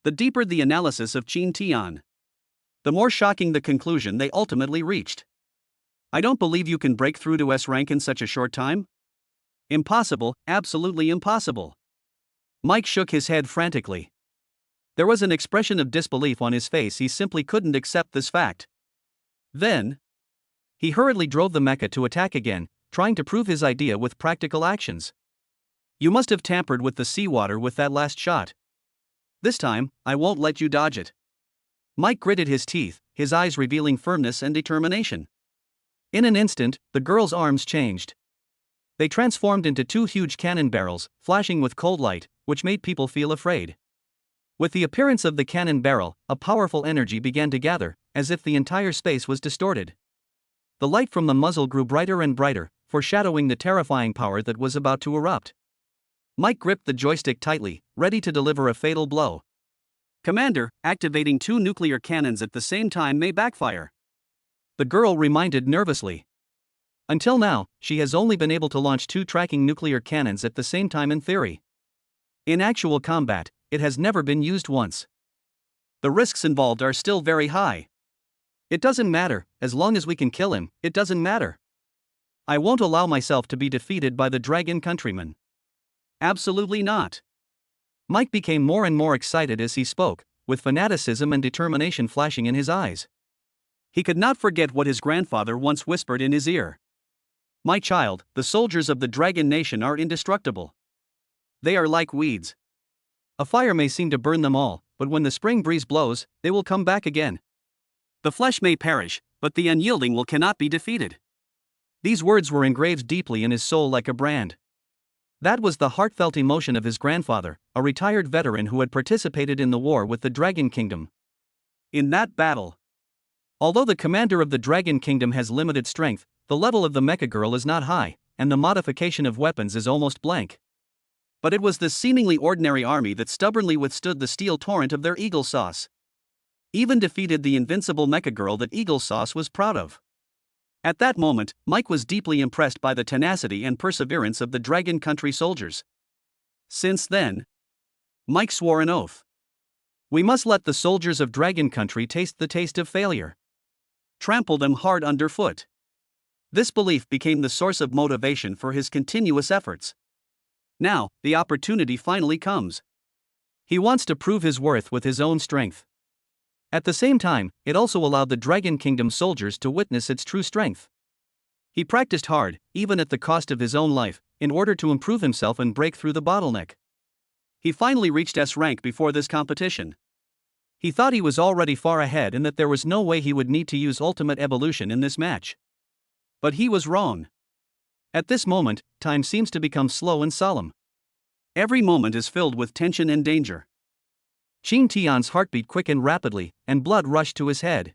The deeper the analysis of Qin Tian, the more shocking the conclusion they ultimately reached. I don't believe you can break through to S rank in such a short time. Impossible, absolutely impossible. Mike shook his head frantically. There was an expression of disbelief on his face. He simply couldn't accept this fact. Then, he hurriedly drove the mecha to attack again, trying to prove his idea with practical actions. You must have tampered with the seawater with that last shot. This time, I won't let you dodge it. Mike gritted his teeth, his eyes revealing firmness and determination. In an instant, the girl's arms changed. They transformed into 2 huge cannon barrels, flashing with cold light, which made people feel afraid. With the appearance of the cannon barrel, a powerful energy began to gather, as if the entire space was distorted. The light from the muzzle grew brighter and brighter, foreshadowing the terrifying power that was about to erupt. Mike gripped the joystick tightly, ready to deliver a fatal blow. Commander, activating 2 nuclear cannons at the same time may backfire. The girl reminded nervously. Until now, she has only been able to launch 2 tracking nuclear cannons at the same time in theory. In actual combat, it has never been used once. The risks involved are still very high. It doesn't matter, as long as we can kill him, it doesn't matter. I won't allow myself to be defeated by the Dragon Countryman. Absolutely not. Mike became more and more excited as he spoke, with fanaticism and determination flashing in his eyes. He could not forget what his grandfather once whispered in his ear. My child, the soldiers of the Dragon Nation are indestructible. They are like weeds. A fire may seem to burn them all, but when the spring breeze blows, they will come back again. The flesh may perish, but the unyielding will cannot be defeated. These words were engraved deeply in his soul like a brand. That was the heartfelt emotion of his grandfather, a retired veteran who had participated in the war with the Dragon Kingdom. In that battle, although the commander of the Dragon Kingdom has limited strength, the level of the Mecha Girl is not high, and the modification of weapons is almost blank. But it was this seemingly ordinary army that stubbornly withstood the steel torrent of their Eagle Sauce. Even defeated the invincible Mecha Girl that Eagle Sauce was proud of. At that moment, Mike was deeply impressed by the tenacity and perseverance of the Dragon Country soldiers. Since then, Mike swore an oath. We must let the soldiers of Dragon Country taste the taste of failure. Trample them hard underfoot. This belief became the source of motivation for his continuous efforts. Now, the opportunity finally comes. He wants to prove his worth with his own strength. At the same time, it also allowed the Dragon Kingdom soldiers to witness its true strength. He practiced hard, even at the cost of his own life, in order to improve himself and break through the bottleneck. He finally reached S rank before this competition. He thought he was already far ahead and that there was no way he would need to use ultimate evolution in this match. But he was wrong. At this moment, time seems to become slow and solemn. Every moment is filled with tension and danger. Qin Tian's heartbeat quickened rapidly, and blood rushed to his head.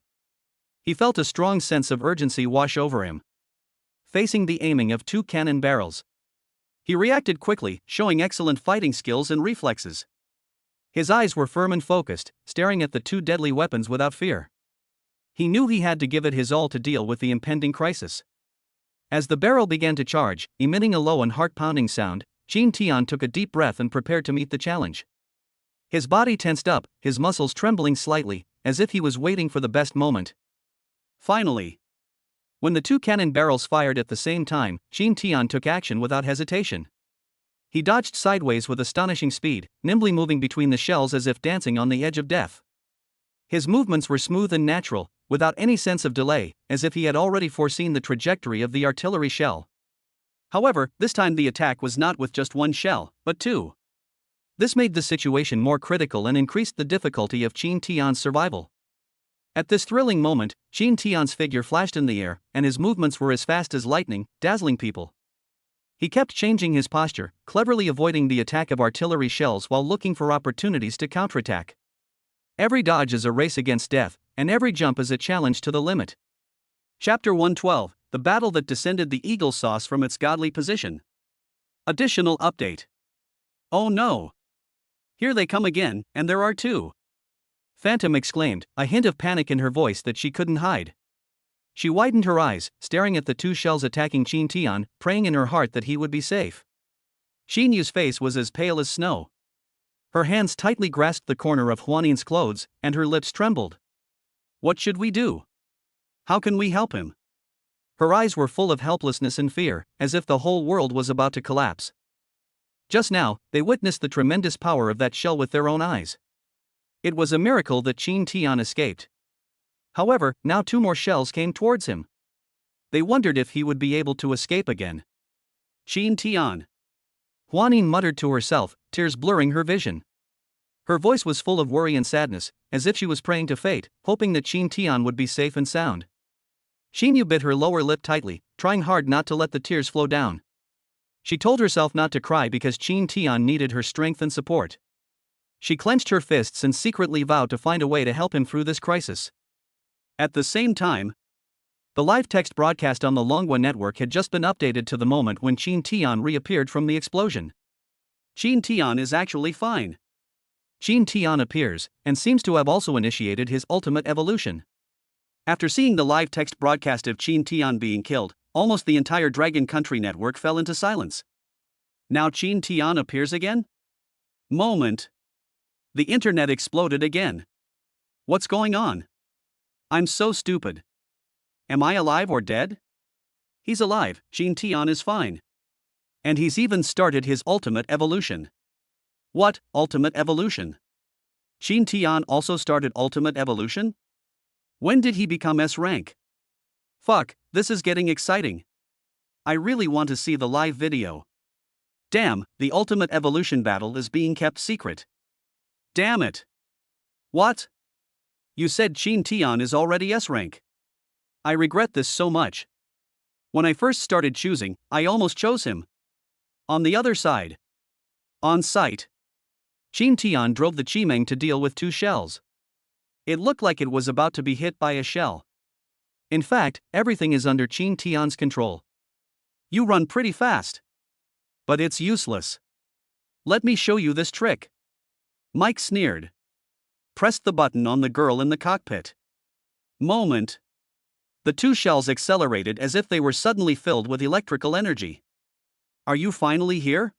He felt a strong sense of urgency wash over him. Facing the aiming of 2 cannon barrels, he reacted quickly, showing excellent fighting skills and reflexes. His eyes were firm and focused, staring at the 2 deadly weapons without fear. He knew he had to give it his all to deal with the impending crisis. As the barrel began to charge, emitting a low and heart-pounding sound, Qin Tian took a deep breath and prepared to meet the challenge. His body tensed up, his muscles trembling slightly, as if he was waiting for the best moment. Finally, when the 2 cannon barrels fired at the same time, Qin Tian took action without hesitation. He dodged sideways with astonishing speed, nimbly moving between the shells as if dancing on the edge of death. His movements were smooth and natural, without any sense of delay, as if he had already foreseen the trajectory of the artillery shell. However, this time the attack was not with just 1 shell, but 2. This made the situation more critical and increased the difficulty of Qin Tian's survival. At this thrilling moment, Qin Tian's figure flashed in the air, and his movements were as fast as lightning, dazzling people. He kept changing his posture, cleverly avoiding the attack of artillery shells while looking for opportunities to counterattack. Every dodge is a race against death, and every jump is a challenge to the limit. Chapter 112, The Battle That Descended the Eagle Sauce from its Godly Position. Additional update. Oh no! Here they come again, and there are 2. Phantom exclaimed, a hint of panic in her voice that she couldn't hide. She widened her eyes, staring at the 2 shells attacking Qin Tian, praying in her heart that he would be safe. Qin Yu's face was as pale as snow. Her hands tightly grasped the corner of Huanin's clothes, and her lips trembled. What should we do? How can we help him? Her eyes were full of helplessness and fear, as if the whole world was about to collapse. Just now, they witnessed the tremendous power of that shell with their own eyes. It was a miracle that Qin Tian escaped. However, now 2 more shells came towards him. They wondered if he would be able to escape again. Qin Tian. Huanin muttered to herself, tears blurring her vision. Her voice was full of worry and sadness, as if she was praying to fate, hoping that Qin Tian would be safe and sound. Qin Yu bit her lower lip tightly, trying hard not to let the tears flow down. She told herself not to cry because Qin Tian needed her strength and support. She clenched her fists and secretly vowed to find a way to help him through this crisis. At the same time, the live text broadcast on the Longhua network had just been updated to the moment when Qin Tian reappeared from the explosion. Qin Tian is actually fine. Qin Tian appears, and seems to have also initiated his ultimate evolution. After seeing the live text broadcast of Qin Tian being killed, almost the entire Dragon Country network fell into silence. Now Qin Tian appears again? Moment. The internet exploded again. What's going on? I'm so stupid. Am I alive or dead? He's alive, Qin Tian is fine. And he's even started his ultimate evolution. What, ultimate evolution? Qin Tian also started ultimate evolution? When did he become S rank? Fuck, this is getting exciting. I really want to see the live video. Damn, the ultimate evolution battle is being kept secret. Damn it. What? You said Qin Tian is already S rank. I regret this so much. When I first started choosing, I almost chose him. On the other side. On site. Qin Tian drove the Qimeng to deal with 2 shells. It looked like it was about to be hit by a shell. In fact, everything is under Qin Tian's control. You run pretty fast. But it's useless. Let me show you this trick. Mike sneered. Pressed the button on the girl in the cockpit. Moment. The two shells accelerated as if they were suddenly filled with electrical energy. Are you finally here?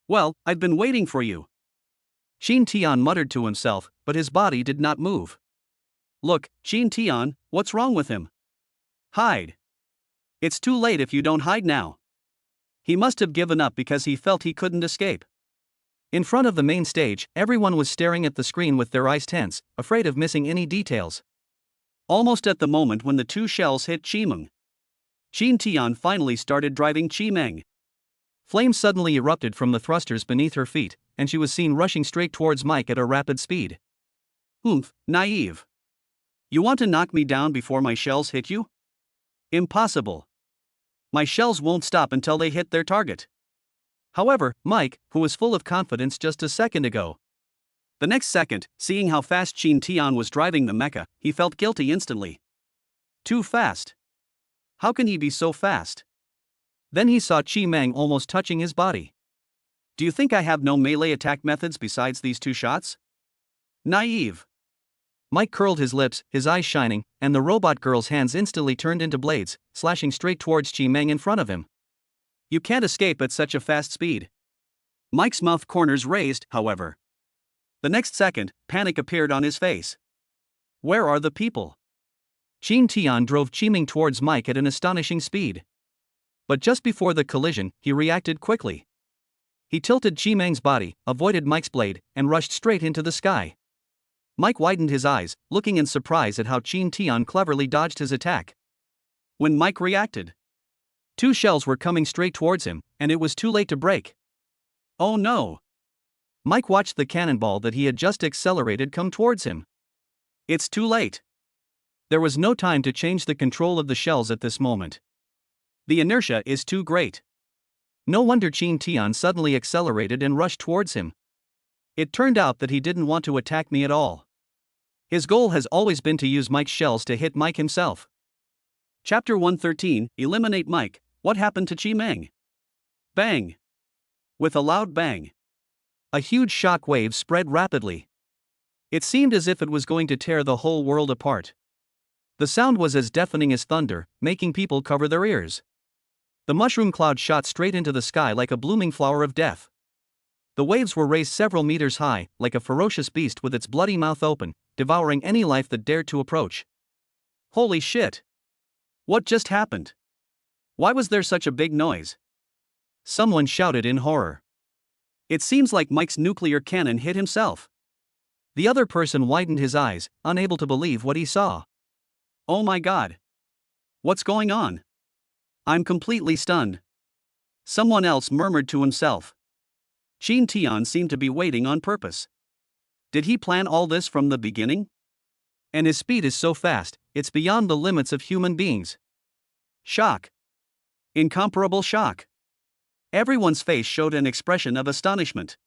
Well, I've been waiting for you. Qin Tian muttered to himself, but his body did not move. Look, Qin Tian, what's wrong with him? Hide. It's too late if you don't hide now. He must have given up because he felt he couldn't escape. In front of the main stage, everyone was staring at the screen with their eyes tense, afraid of missing any details. Almost at the moment when the two shells hit Qimeng, Qin Tian finally started driving Qimeng. Flames suddenly erupted from the thrusters beneath her feet, and she was seen rushing straight towards Mike at a rapid speed. Oomph, naive. You want to knock me down before my shells hit you? Impossible. My shells won't stop until they hit their target. However, Mike, who was full of confidence just a second ago. The next second, seeing how fast Qin Tian was driving the mecha, he felt guilty instantly. Too fast. How can he be so fast? Then he saw Qimeng almost touching his body. Do you think I have no melee attack methods besides these two shots? Naive. Mike curled his lips, his eyes shining, and the robot girl's hands instantly turned into blades, slashing straight towards Qimeng in front of him. You can't escape at such a fast speed. Mike's mouth corners raised, however. The next second, panic appeared on his face. Where are the people? Qin Tian drove Qimeng towards Mike at an astonishing speed. But just before the collision, he reacted quickly. He tilted Qimeng's body, avoided Mike's blade, and rushed straight into the sky. Mike widened his eyes, looking in surprise at how Qin Tian cleverly dodged his attack. When Mike reacted, two shells were coming straight towards him, and it was too late to brake. Oh no! Mike watched the cannonball that he had just accelerated come towards him. It's too late. There was no time to change the control of the shells at this moment. The inertia is too great. No wonder Qin Tian suddenly accelerated and rushed towards him. It turned out that he didn't want to attack me at all. His goal has always been to use Mike's shells to hit Mike himself. Chapter 113, Eliminate Mike. What happened to Qimeng? Bang! With a loud bang, a huge shock wave spread rapidly. It seemed as if it was going to tear the whole world apart. The sound was as deafening as thunder, making people cover their ears. The mushroom cloud shot straight into the sky like a blooming flower of death. The waves were raised several meters high, like a ferocious beast with its bloody mouth open, devouring any life that dared to approach. Holy shit! What just happened? Why was there such a big noise? Someone shouted in horror. It seems like Mike's nuclear cannon hit himself. The other person widened his eyes, unable to believe what he saw. Oh my god! What's going on? I'm completely stunned. Someone else murmured to himself. Qin Tian seemed to be waiting on purpose. Did he plan all this from the beginning? And his speed is so fast, it's beyond the limits of human beings. Shock. Incomparable shock. Everyone's face showed an expression of astonishment.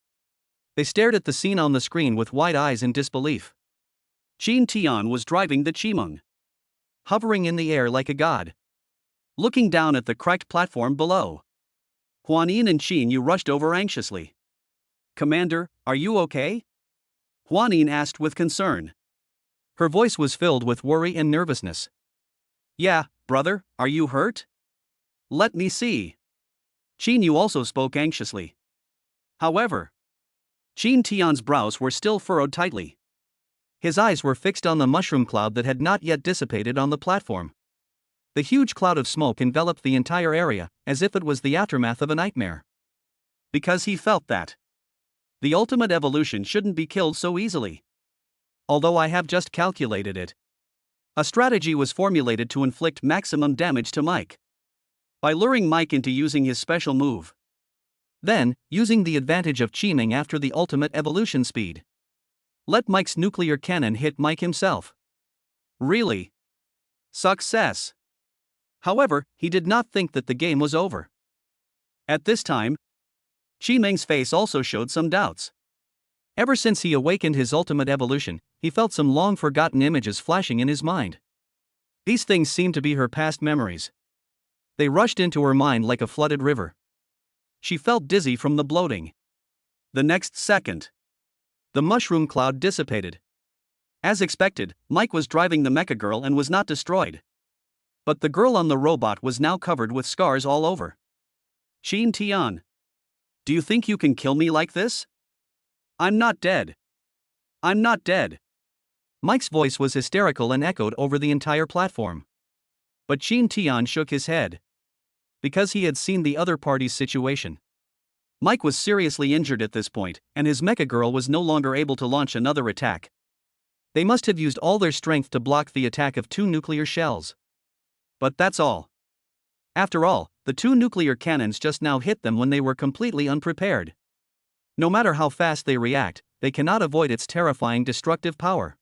They stared at the scene on the screen with wide eyes in disbelief. Qin Tian was driving the Qimeng, hovering in the air like a god, looking down at the cracked platform below. Huanin and Qin Yu rushed over anxiously. Commander, are you okay? Huanin asked with concern. Her voice was filled with worry and nervousness. Yeah, brother, are you hurt? Let me see. Qin Yu also spoke anxiously. However, Qin Tian's brows were still furrowed tightly. His eyes were fixed on the mushroom cloud that had not yet dissipated on the platform. The huge cloud of smoke enveloped the entire area, as if it was the aftermath of a nightmare. Because he felt that the ultimate evolution shouldn't be killed so easily. Although I have just calculated it. A strategy was formulated to inflict maximum damage to Mike, by luring Mike into using his special move. Then, using the advantage of Qimeng after the ultimate evolution speed. Let Mike's nuclear cannon hit Mike himself. Really? Success! However, he did not think that the game was over. At this time, Qimeng's face also showed some doubts. Ever since he awakened his ultimate evolution, he felt some long-forgotten images flashing in his mind. These things seemed to be her past memories. They rushed into her mind like a flooded river. She felt dizzy from the bloating. The next second, the mushroom cloud dissipated. As expected, Mike was driving the Mecha Girl and was not destroyed. But the girl on the robot was now covered with scars all over. Shin Tian, do you think you can kill me like this? I'm not dead. I'm not dead. Mike's voice was hysterical and echoed over the entire platform. But Shin Tian shook his head. Because he had seen the other party's situation. Mike was seriously injured at this point, and his Mecha Girl was no longer able to launch another attack. They must have used all their strength to block the attack of 2 nuclear shells. But that's all. After all, the 2 nuclear cannons just now hit them when they were completely unprepared. No matter how fast they react, they cannot avoid its terrifying destructive power.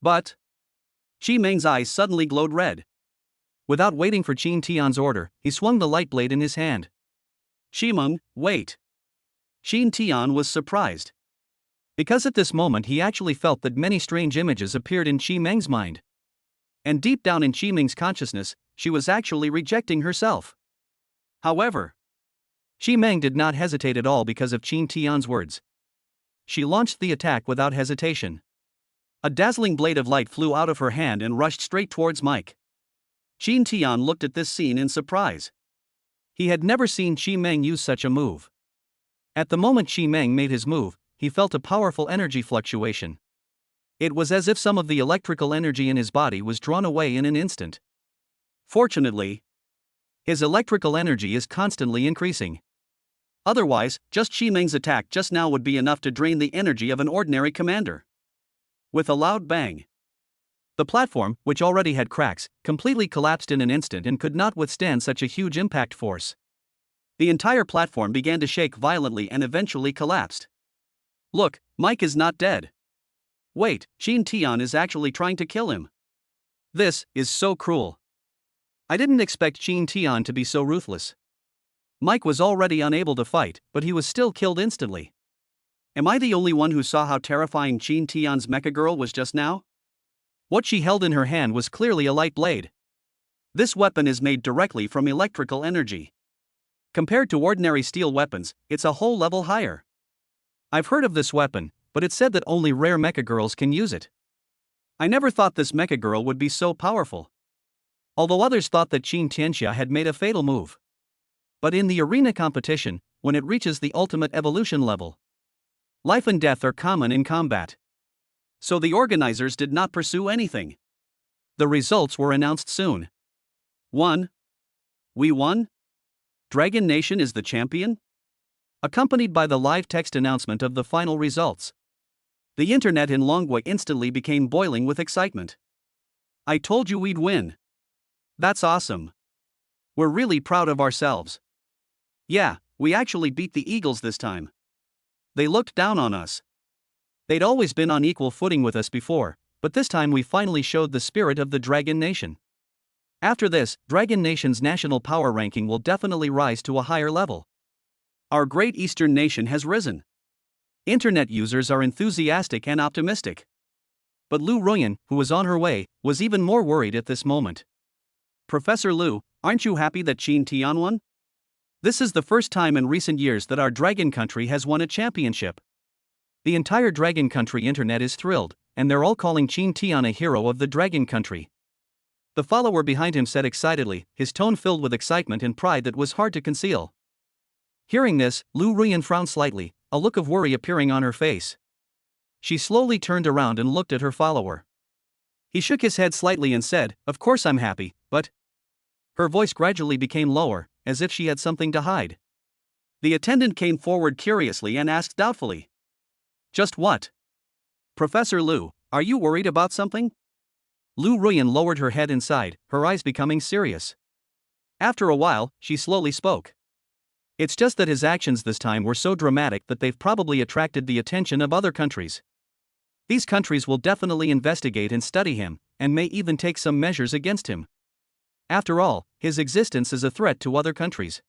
But Shi Meng's eyes suddenly glowed red. Without waiting for Shin Tian's order, he swung the light blade in his hand. Shi Meng, wait. Shin Tian was surprised. Because at this moment he actually felt that many strange images appeared in Shi Meng's mind. And deep down in Shi Meng's consciousness, she was actually rejecting herself. However, Shi Meng did not hesitate at all because of Shin Tian's words. She launched the attack without hesitation. A dazzling blade of light flew out of her hand and rushed straight towards Mike. Shin Tian looked at this scene in surprise. He had never seen Shi Meng use such a move. At the moment Shi Meng made his move, he felt a powerful energy fluctuation. It was as if some of the electrical energy in his body was drawn away in an instant. Fortunately, his electrical energy is constantly increasing. Otherwise, just Shi Meng's attack just now would be enough to drain the energy of an ordinary commander. With a loud bang, the platform, which already had cracks, completely collapsed in an instant and could not withstand such a huge impact force. The entire platform began to shake violently and eventually collapsed. Look, Mike is not dead. Wait, Shin Tian is actually trying to kill him. This is so cruel. I didn't expect Shin Tian to be so ruthless. Mike was already unable to fight, but he was still killed instantly. Am I the only one who saw how terrifying Shin Tian's Mecha Girl was just now? What she held in her hand was clearly a light blade. This weapon is made directly from electrical energy. Compared to ordinary steel weapons, it's a whole level higher. I've heard of this weapon, but it's said that only rare Mecha Girls can use it. I never thought this Mecha Girl would be so powerful. Although others thought that Shin Tianxia had made a fatal move. But in the arena competition, when it reaches the ultimate evolution level, life and death are common in combat. So the organizers did not pursue anything. The results were announced soon. 1. We won? Dragon Nation is the champion? Accompanied by the live text announcement of the final results. The internet in Longwei instantly became boiling with excitement. I told you we'd win. That's awesome. We're really proud of ourselves. Yeah, we actually beat the Eagles this time. They looked down on us. They'd always been on equal footing with us before, but this time we finally showed the spirit of the Dragon Nation. After this, Dragon Nation's national power ranking will definitely rise to a higher level. Our great Eastern nation has risen. Internet users are enthusiastic and optimistic. But Lu Ruyan, who was on her way, was even more worried at this moment. Professor Lu, aren't you happy that Shin Tian won? This is the first time in recent years that our Dragon Country has won a championship. The entire Dragon Country internet is thrilled, and they're all calling Shin Tian a hero of the Dragon Country. The follower behind him said excitedly, his tone filled with excitement and pride that was hard to conceal. Hearing this, Lu Ruyan frowned slightly, a look of worry appearing on her face. She slowly turned around and looked at her follower. He shook his head slightly and said, "Of course I'm happy, but..." Her voice gradually became lower, as if she had something to hide. The attendant came forward curiously and asked doubtfully, "Just what? Professor Lu, are you worried about something?" Lu Ruyan lowered her head and sighed, her eyes becoming serious. After a while, she slowly spoke. "It's just that his actions this time were so dramatic that they've probably attracted the attention of other countries. These countries will definitely investigate and study him, and may even take some measures against him. After all, his existence is a threat to other countries."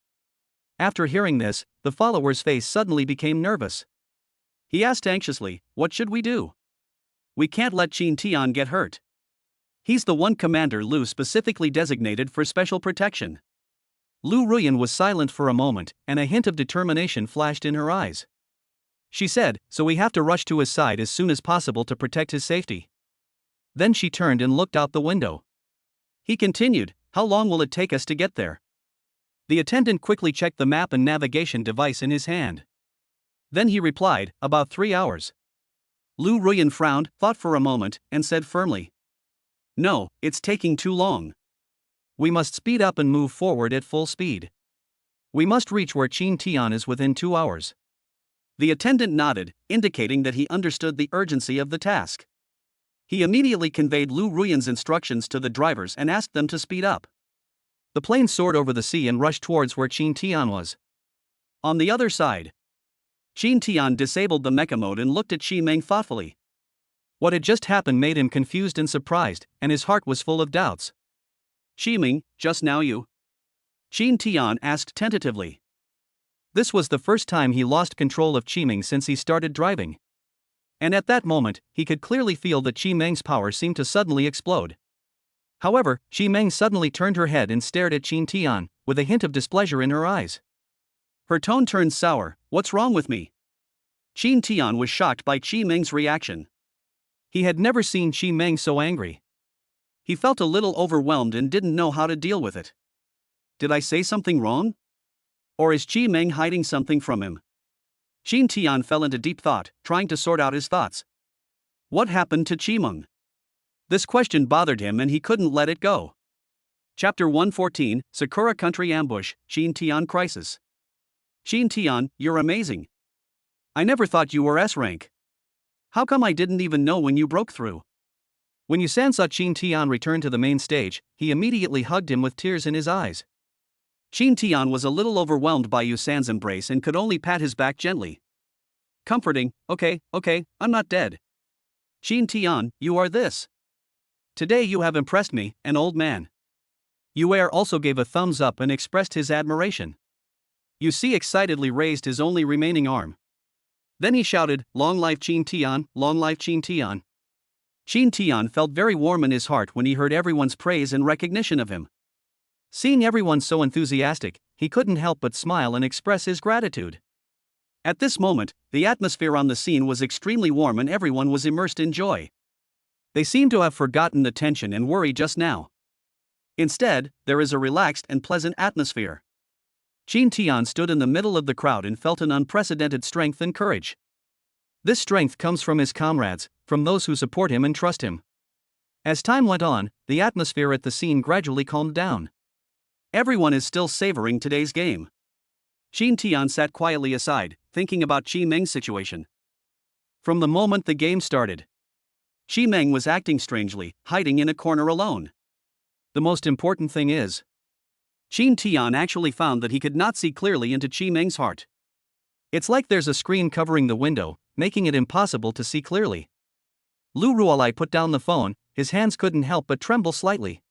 After hearing this, the follower's face suddenly became nervous. He asked anxiously, "What should we do?" we can't let Qin Tian get hurt. He's the one commander Lu specifically designated for special protection. Lu Ruyan was silent for a moment, and a hint of determination flashed in her eyes. She said, so we have to rush to his side as soon as possible to protect his safety. Then she turned and looked out the window. He continued, how long will it take us to get there? The attendant quickly checked the map and navigation device in his hand. Then he replied, about 3 hours. Lu Ruyan frowned, thought for a moment, and said firmly, no, it's taking too long. We must speed up and move forward at full speed. We must reach where Qin Tian is within 2 hours. The attendant nodded, indicating that he understood the urgency of the task. He immediately conveyed Lu Ruyan's instructions to the drivers and asked them to speed up. The plane soared over the sea and rushed towards where Qin Tian was. On the other side, Qin Tian disabled the mecha mode and looked at Xi Meng thoughtfully. What had just happened made him confused and surprised, and his heart was full of doubts. Xi Meng, just now you? Qin Tian asked tentatively. This was the first time he lost control of Qi Meng since he started driving. And at that moment, he could clearly feel that Qi Meng's power seemed to suddenly explode. However, Xi Meng suddenly turned her head and stared at Qin Tian, with a hint of displeasure in her eyes. Her tone turned sour. What's wrong with me? Qin Tian was shocked by Qi Meng's reaction. He had never seen Qi Meng so angry. He felt a little overwhelmed and didn't know how to deal with it. Did I say something wrong? Or is Qi Meng hiding something from him? Qin Tian fell into deep thought, trying to sort out his thoughts. What happened to Qi Meng? This question bothered him and he couldn't let it go. Chapter 114, Sakura Country Ambush, Qin Tian Crisis. Qin Tian, you're amazing. I never thought you were S rank. How come I didn't even know when you broke through? When Yusan saw Qin Tian return to the main stage, he immediately hugged him with tears in his eyes. Qin Tian was a little overwhelmed by Yusan's embrace and could only pat his back gently. Comforting, okay, I'm not dead. Qin Tian, you are this. Today you have impressed me, an old man. Yuer also gave a thumbs up and expressed his admiration. Yusi excitedly raised his only remaining arm. Then he shouted, long life Qin Tian, long life Qin Tian. Qin Tian felt very warm in his heart when he heard everyone's praise and recognition of him. Seeing everyone so enthusiastic, he couldn't help but smile and express his gratitude. At this moment, the atmosphere on the scene was extremely warm and everyone was immersed in joy. They seemed to have forgotten the tension and worry just now. Instead, there is a relaxed and pleasant atmosphere. Qin Tian stood in the middle of the crowd and felt an unprecedented strength and courage. This strength comes from his comrades, from those who support him and trust him. As time went on, the atmosphere at the scene gradually calmed down. Everyone is still savoring today's game. Qin Tian sat quietly aside, thinking about Qi Meng's situation. From the moment the game started, Qi Meng was acting strangely, hiding in a corner alone. The most important thing is, Qin Tian actually found that he could not see clearly into Qi Meng's heart. It's like there's a screen covering the window, making it impossible to see clearly. Lu Ruolai put down the phone, his hands couldn't help but tremble slightly.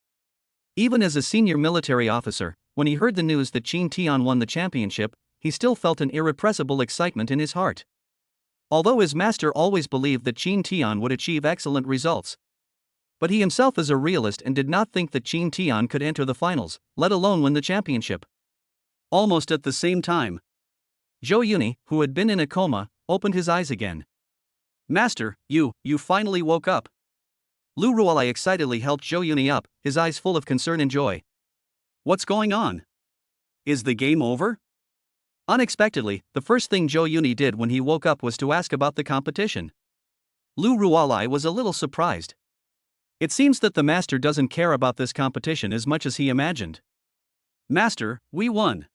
Even as a senior military officer, when he heard the news that Qin Tian won the championship, he still felt an irrepressible excitement in his heart. Although his master always believed that Qin Tian would achieve excellent results. But he himself is a realist and did not think that Qin Tian could enter the finals, let alone win the championship. Almost at the same time, Zhou Yuni, who had been in a coma, opened his eyes again. Master, you finally woke up. Lu Ruolai excitedly helped Zhou Yuni up, his eyes full of concern and joy. What's going on? Is the game over? Unexpectedly, the first thing Zhou Yuni did when he woke up was to ask about the competition. Lu Ruolai was a little surprised. It seems that the master doesn't care about this competition as much as he imagined. Master, we won.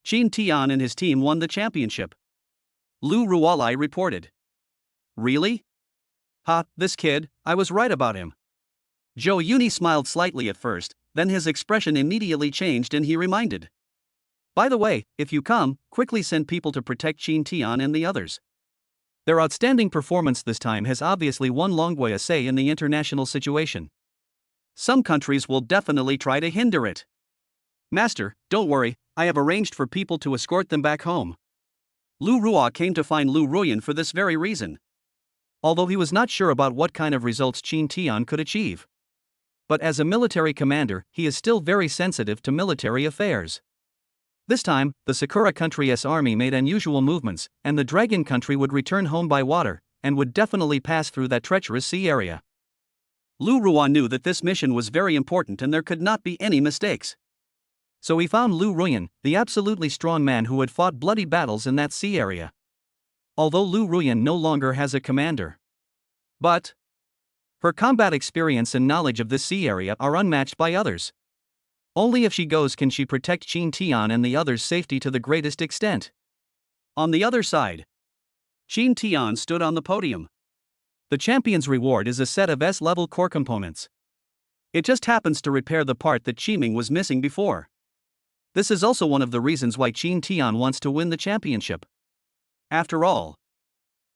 Qin Tian and his team won the championship. Lu Ruolai reported. Really? Ha, this kid, I was right about him. Zhou Yuni smiled slightly at first, then his expression immediately changed and he reminded. By the way, if you come, quickly send people to protect Qin Tian and the others. Their outstanding performance this time has obviously won Longwei a say in the international situation. Some countries will definitely try to hinder it. Master, don't worry, I have arranged for people to escort them back home. Lu Ruo came to find Lu Ruyan for this very reason. although he was not sure about what kind of results Qin Tian could achieve. But as a military commander, he is still very sensitive to military affairs. This time, the Sakura country's army made unusual movements, and the Dragon country would return home by water, and would definitely pass through that treacherous sea area. Lu Ruan knew that this mission was very important and there could not be any mistakes. So he found Lu Ruyan, the absolutely strong man who had fought bloody battles in that sea area. Although Lu Ruyan no longer has a commander. But her combat experience and knowledge of this sea area are unmatched by others. Only if she goes can she protect Qin Tian and the others' safety to the greatest extent. On the other side, Qin Tian stood on the podium. The champion's reward is a set of S-level core components. It just happens to repair the part that Qiming was missing before. This is also one of the reasons why Qin Tian wants to win the championship. After all,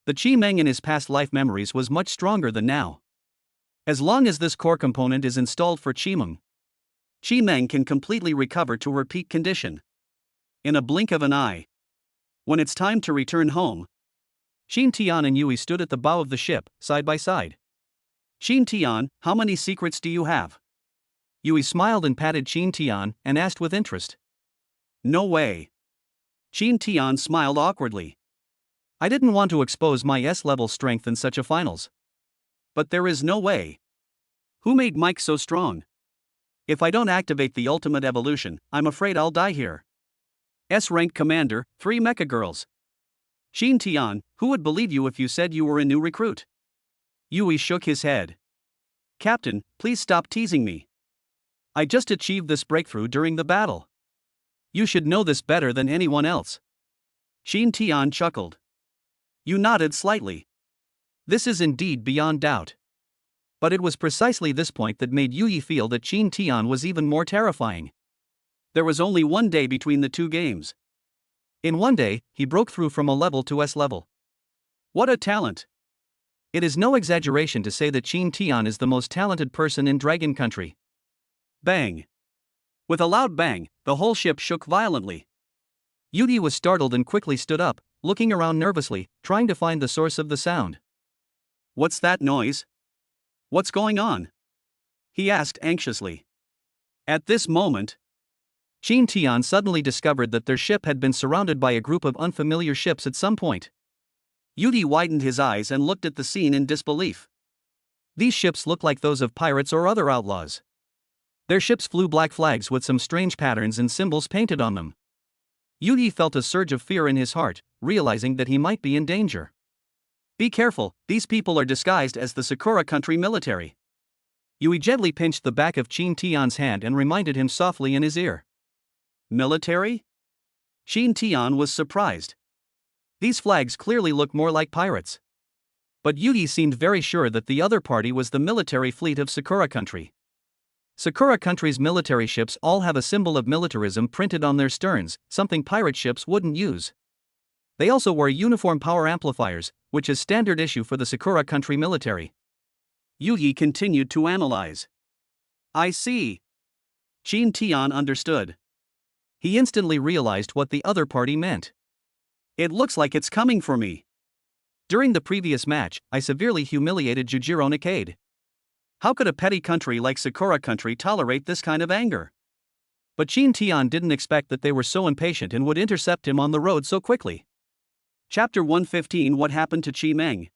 the Qi Meng in his past life memories was much stronger than now. As long as this core component is installed for Qimeng, Qi Meng can completely recover to her peak condition. In a blink of an eye. When it's time to return home, Qin Tian and Yui stood at the bow of the ship, side by side. Qin Tian, how many secrets do you have? Yui smiled and patted Qin Tian and asked with interest. No way. Qin Tian smiled awkwardly. I didn't want to expose my S-level strength in such a finals. But there is no way. Who made Mike so strong? If I don't activate the ultimate evolution, I'm afraid I'll die here. S-rank commander, 3 Mecha Girls. Qin Tian, who would believe you if you said you were a new recruit? Yui shook his head. Captain, please stop teasing me. I just achieved this breakthrough during the battle. You should know this better than anyone else. Qin Tian chuckled. You nodded slightly. This is indeed beyond doubt. But it was precisely this point that made Yui feel that Qin Tian was even more terrifying. There was only one day between the two games. In one day, he broke through from a level to S level. What a talent! It is no exaggeration to say that Qin Tian is the most talented person in Dragon Country. Bang! With a loud bang, the whole ship shook violently. Yui was startled and quickly stood up, looking around nervously, trying to find the source of the sound. What's that noise? What's going on? He asked anxiously. At this moment, Qin Tian suddenly discovered that their ship had been surrounded by a group of unfamiliar ships at some point. Yui widened his eyes and looked at the scene in disbelief. These ships looked like those of pirates or other outlaws. Their ships flew black flags with some strange patterns and symbols painted on them. Yui felt a surge of fear in his heart, realizing that he might be in danger. Be careful, these people are disguised as the Sakura country military. Yui gently pinched the back of Qin Tian's hand and reminded him softly in his ear. Military? Qin Tian was surprised. These flags clearly look more like pirates. But Yui seemed very sure that the other party was the military fleet of Sakura country. Sakura country's military ships all have a symbol of militarism printed on their sterns, something pirate ships wouldn't use. They also wear uniform power amplifiers, which is standard issue for the Sakura country military. Yui continued to analyze. I see. Qin Tian understood. He instantly realized what the other party meant. It looks like it's coming for me. During the previous match, I severely humiliated Jujiro Nakade. How could a petty country like Sakura country tolerate this kind of anger? But Qin Tian didn't expect that they were so impatient and would intercept him on the road so quickly. Chapter 115 What happened to Qi Meng?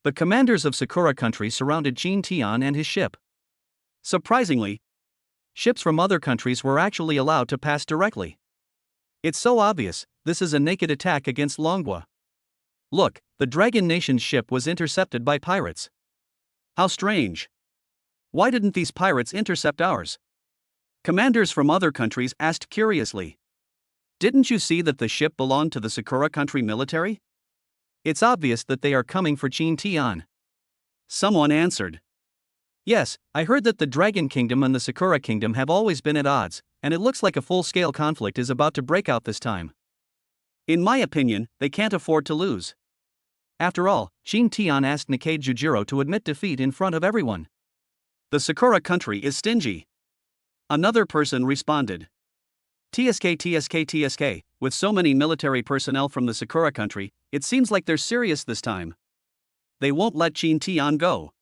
The commanders of Sakura country surrounded Qin Tian and his ship. Surprisingly, ships from other countries were actually allowed to pass directly. It's so obvious, this is a naked attack against Longua. Look, the Dragon Nation's ship was intercepted by pirates. How strange. Why didn't these pirates intercept ours? Commanders from other countries asked curiously. Didn't you see that the ship belonged to the Sakura country military? It's obvious that they are coming for Qin Tian. Someone answered. Yes, I heard that the Dragon Kingdom and the Sakura Kingdom have always been at odds, and it looks like a full-scale conflict is about to break out this time. In my opinion, they can't afford to lose. After all, Qin Tian asked Nakade Jujiro to admit defeat in front of everyone. The Sakura country is stingy. Another person responded. TSK, with so many military personnel from the Sakura country, it seems like they're serious this time. They won't let Qin Tian go.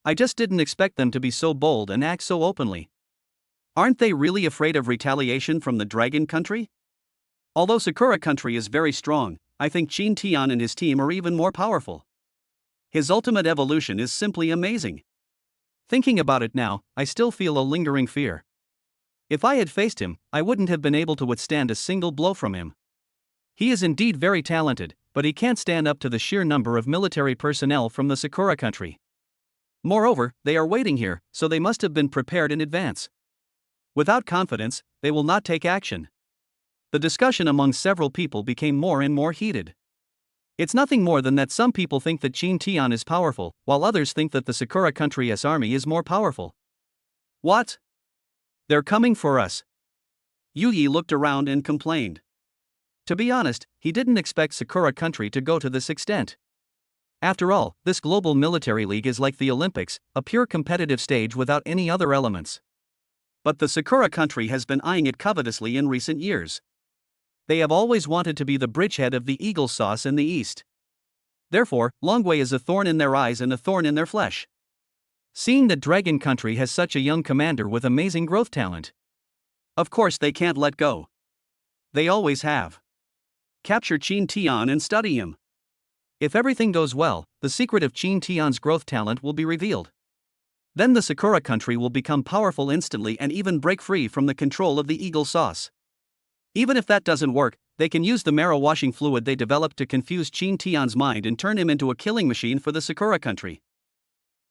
I just didn't expect them to be so bold and act so openly. Aren't they really afraid of retaliation from the Dragon Country? Although Sakura Country is very strong, I think Qin Tian and his team are even more powerful. His ultimate evolution is simply amazing. Thinking about it now, I still feel a lingering fear. If I had faced him, I wouldn't have been able to withstand a single blow from him. He is indeed very talented, but he can't stand up to the sheer number of military personnel from the Sakura Country. Moreover, they are waiting here, so they must have been prepared in advance. Without confidence, they will not take action. The discussion among several people became more and more heated. It's nothing more than that some people think that Qin Tian is powerful, while others think that the Sakura Country's army is more powerful. What? They're coming for us. Yu looked around and complained. To be honest, he didn't expect Sakura Country to go to this extent. After all, this global military league is like the Olympics, a pure competitive stage without any other elements. But the Sakura Country has been eyeing it covetously in recent years. They have always wanted to be the bridgehead of the eagle sauce in the East. Therefore, Longwei is a thorn in their eyes and a thorn in their flesh. Seeing that Dragon Country has such a young commander with amazing growth talent, of course they can't let go. They always have. Capture Qin Tian and study him. If everything goes well, the secret of Qin Tian's growth talent will be revealed. Then the Sakura Country will become powerful instantly and even break free from the control of the eagle sauce. Even if that doesn't work, they can use the marrow washing fluid they developed to confuse Qin Tian's mind and turn him into a killing machine for the Sakura Country.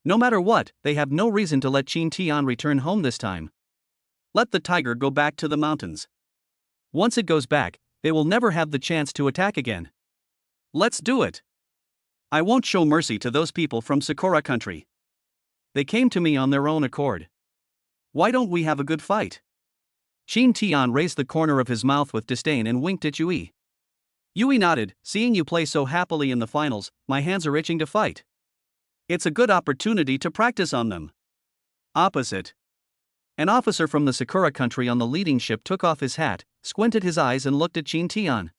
No matter what, they have no reason to let Qin Tian return home this time. Let the tiger go back to the mountains. Once it goes back, they will never have the chance to attack again. Let's do it. I won't show mercy to those people from Sakura Country. They came to me on their own accord. Why don't we have a good fight? Qin Tian raised the corner of his mouth with disdain and winked at Yui. Yui nodded. Seeing you play so happily in the finals, my hands are itching to fight. It's a good opportunity to practice on them. Opposite. An officer from the Sakura Country on the leading ship took off his hat, squinted his eyes and looked at Qin Tian.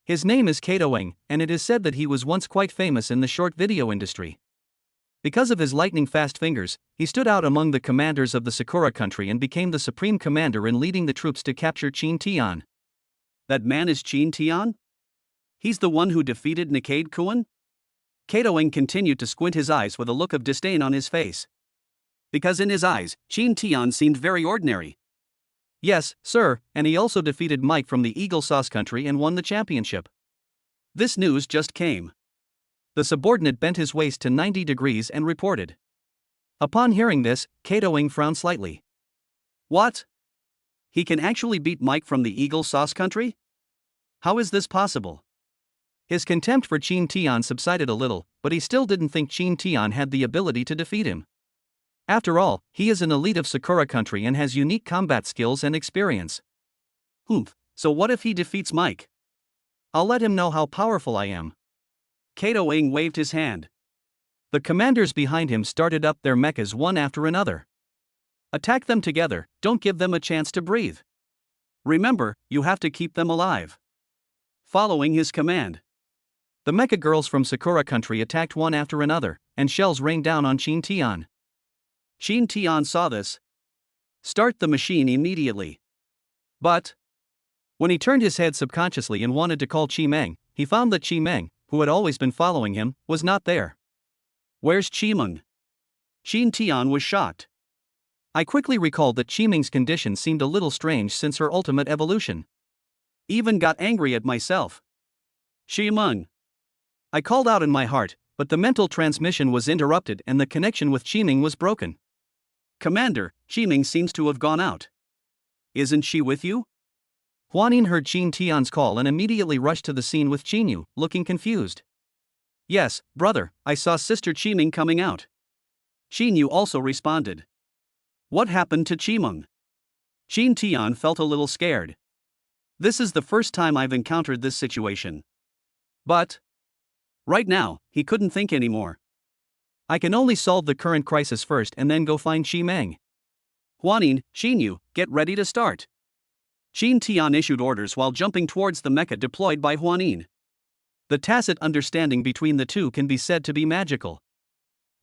His name is Katoing, and it is said that he was once quite famous in the short video industry. Because of his lightning-fast fingers, he stood out among the commanders of the Sakura Country and became the supreme commander in leading the troops to capture Qin Tian. That man is Qin Tian? He's the one who defeated Nikade Kuan? Katoing continued to squint his eyes with a look of disdain on his face. Because in his eyes, Qin Tian seemed very ordinary. Yes, sir, and he also defeated Mike from the Eagle Sauce Country and won the championship. This news just came. The subordinate bent his waist to 90 degrees and reported. Upon hearing this, Katoing frowned slightly. What? He can actually beat Mike from the Eagle Sauce Country? How is this possible? His contempt for Qin Tian subsided a little, but he still didn't think Qin Tian had the ability to defeat him. After all, he is an elite of Sakura Country and has unique combat skills and experience. So what if he defeats Mike? I'll let him know how powerful I am. Katoing waved his hand. The commanders behind him started up their mechas one after another. Attack them together, don't give them a chance to breathe. Remember, you have to keep them alive. Following his command, the Mecha Girls from Sakura Country attacked one after another, and shells rained down on Qin Tian. Qin Tian saw this. Start the machine immediately. But when he turned his head subconsciously and wanted to call Chimeng, he found that Chimeng, who had always been following him, was not there. Where's Chimeng? Qin Tian was shocked. I quickly recalled that Chimeng's condition seemed a little strange since her ultimate evolution. Even got angry at myself. Chimeng. I called out in my heart, but the mental transmission was interrupted and the connection with Chimeng was broken. Commander, Chimeng seems to have gone out. Isn't she with you? Huanin heard Qin Tian's call and immediately rushed to the scene with Qinyu, looking confused. Yes, brother, I saw Sister Chimeng coming out. Qinyu also responded. What happened to Chimeng? Qin Tian felt a little scared. This is the first time I've encountered this situation. But right now, he couldn't think anymore. I can only solve the current crisis first and then go find Chimeng. Huanin, Qinyu, get ready to start. Qin Tian issued orders while jumping towards the mecha deployed by Huanin. The tacit understanding between the two can be said to be magical.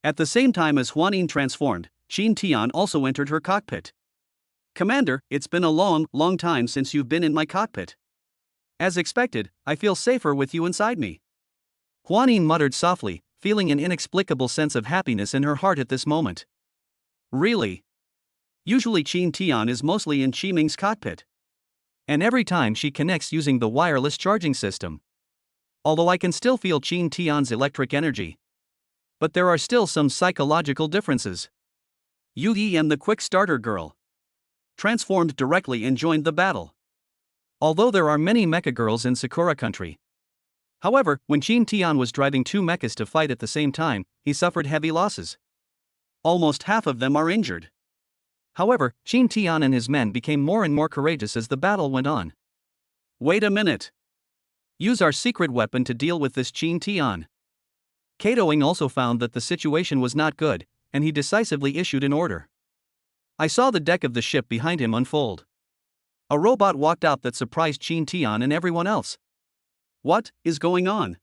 At the same time as Huanin transformed, Xin Tian also entered her cockpit. Commander, it's been a long time since you've been in my cockpit. As expected, I feel safer with you inside me. Huanin muttered softly, feeling an inexplicable sense of happiness in her heart at this moment. Really? Usually Qin Tian is mostly in Qiming's cockpit. And every time she connects using the wireless charging system. Although I can still feel Qin Tian's electric energy. But there are still some psychological differences. Yu Yi and the quick starter girl transformed directly and joined the battle. Although there are many Mecha Girls in Sakura country. However, when Qin Tian was driving two mechas to fight at the same time, he suffered heavy losses. Almost half of them are injured. However, Qin Tian and his men became more and more courageous as the battle went on. Wait a minute. Use our secret weapon to deal with this Qin Tian. Katoing also found that the situation was not good, and he decisively issued an order. I saw the deck of the ship behind him unfold. A robot walked out that surprised Qin Tian and everyone else. What is going on?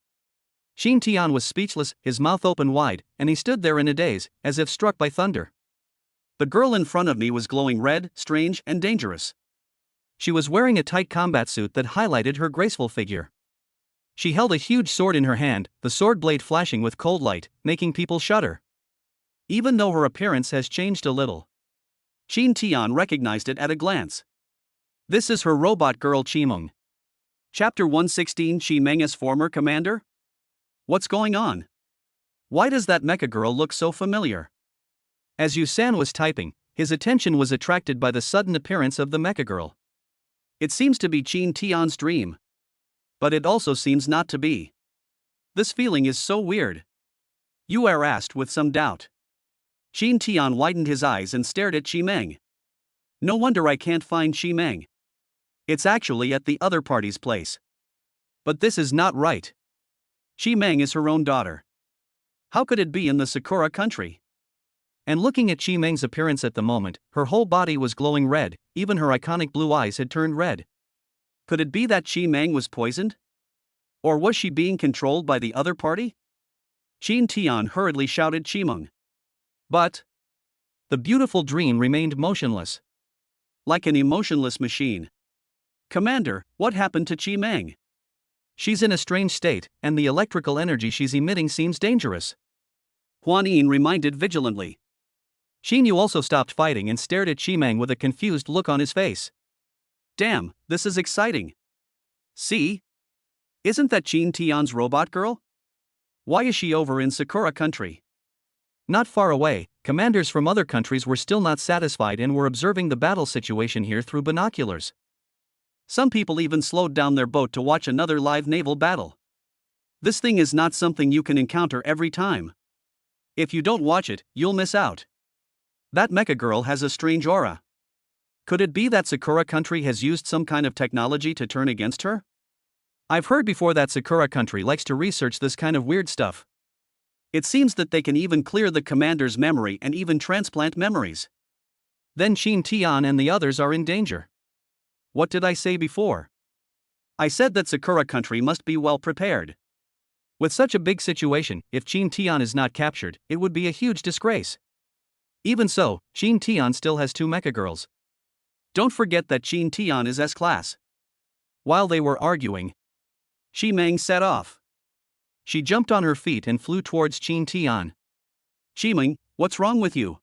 Qin Tian was speechless, his mouth open wide, and he stood there in a daze, as if struck by thunder. The girl in front of me was glowing red, strange, and dangerous. She was wearing a tight combat suit that highlighted her graceful figure. She held a huge sword in her hand, the sword blade flashing with cold light, making people shudder. Even though her appearance has changed a little, Qin Tian recognized it at a glance. This is her robot girl Qimeng. Chapter 116 Qimeng as former commander? What's going on? Why does that mecha girl look so familiar? As Yu-san was typing, his attention was attracted by the sudden appearance of the mecha girl. It seems to be Qin Tian's dream. But it also seems not to be. This feeling is so weird. Yu Er asked with some doubt. Qin Tian widened his eyes and stared at Qimeng. No wonder I can't find Qimeng. It's actually at the other party's place. But this is not right. Qimeng is her own daughter. How could it be in the Sakura country? And looking at Qimeng's appearance at the moment, her whole body was glowing red, even her iconic blue eyes had turned red. Could it be that Qimeng was poisoned? Or was she being controlled by the other party? Qin Tian hurriedly shouted Qimeng. But the beautiful dream remained motionless. Like an emotionless machine. Commander, what happened to Qimeng? She's in a strange state, and the electrical energy she's emitting seems dangerous. Huanin reminded vigilantly. Xin Yu also stopped fighting and stared at Qimeng with a confused look on his face. Damn, this is exciting. See? Isn't that Qin Tian's robot girl? Why is she over in Sakura country? Not far away, commanders from other countries were still not satisfied and were observing the battle situation here through binoculars. Some people even slowed down their boat to watch another live naval battle. This thing is not something you can encounter every time. If you don't watch it, you'll miss out. That mecha girl has a strange aura. Could it be that Sakura country has used some kind of technology to turn against her? I've heard before that Sakura country likes to research this kind of weird stuff. It seems that they can even clear the commander's memory and even transplant memories. Then Qin Tian and the others are in danger. What did I say before? I said that Sakura country must be well prepared. With such a big situation, if Qin Tian is not captured, it would be a huge disgrace. Even so, Qin Tian still has two mecha girls. Don't forget that Qin Tian is S-class. While they were arguing, Qimeng set off. She jumped on her feet and flew towards Qin Tian. Qimeng, what's wrong with you?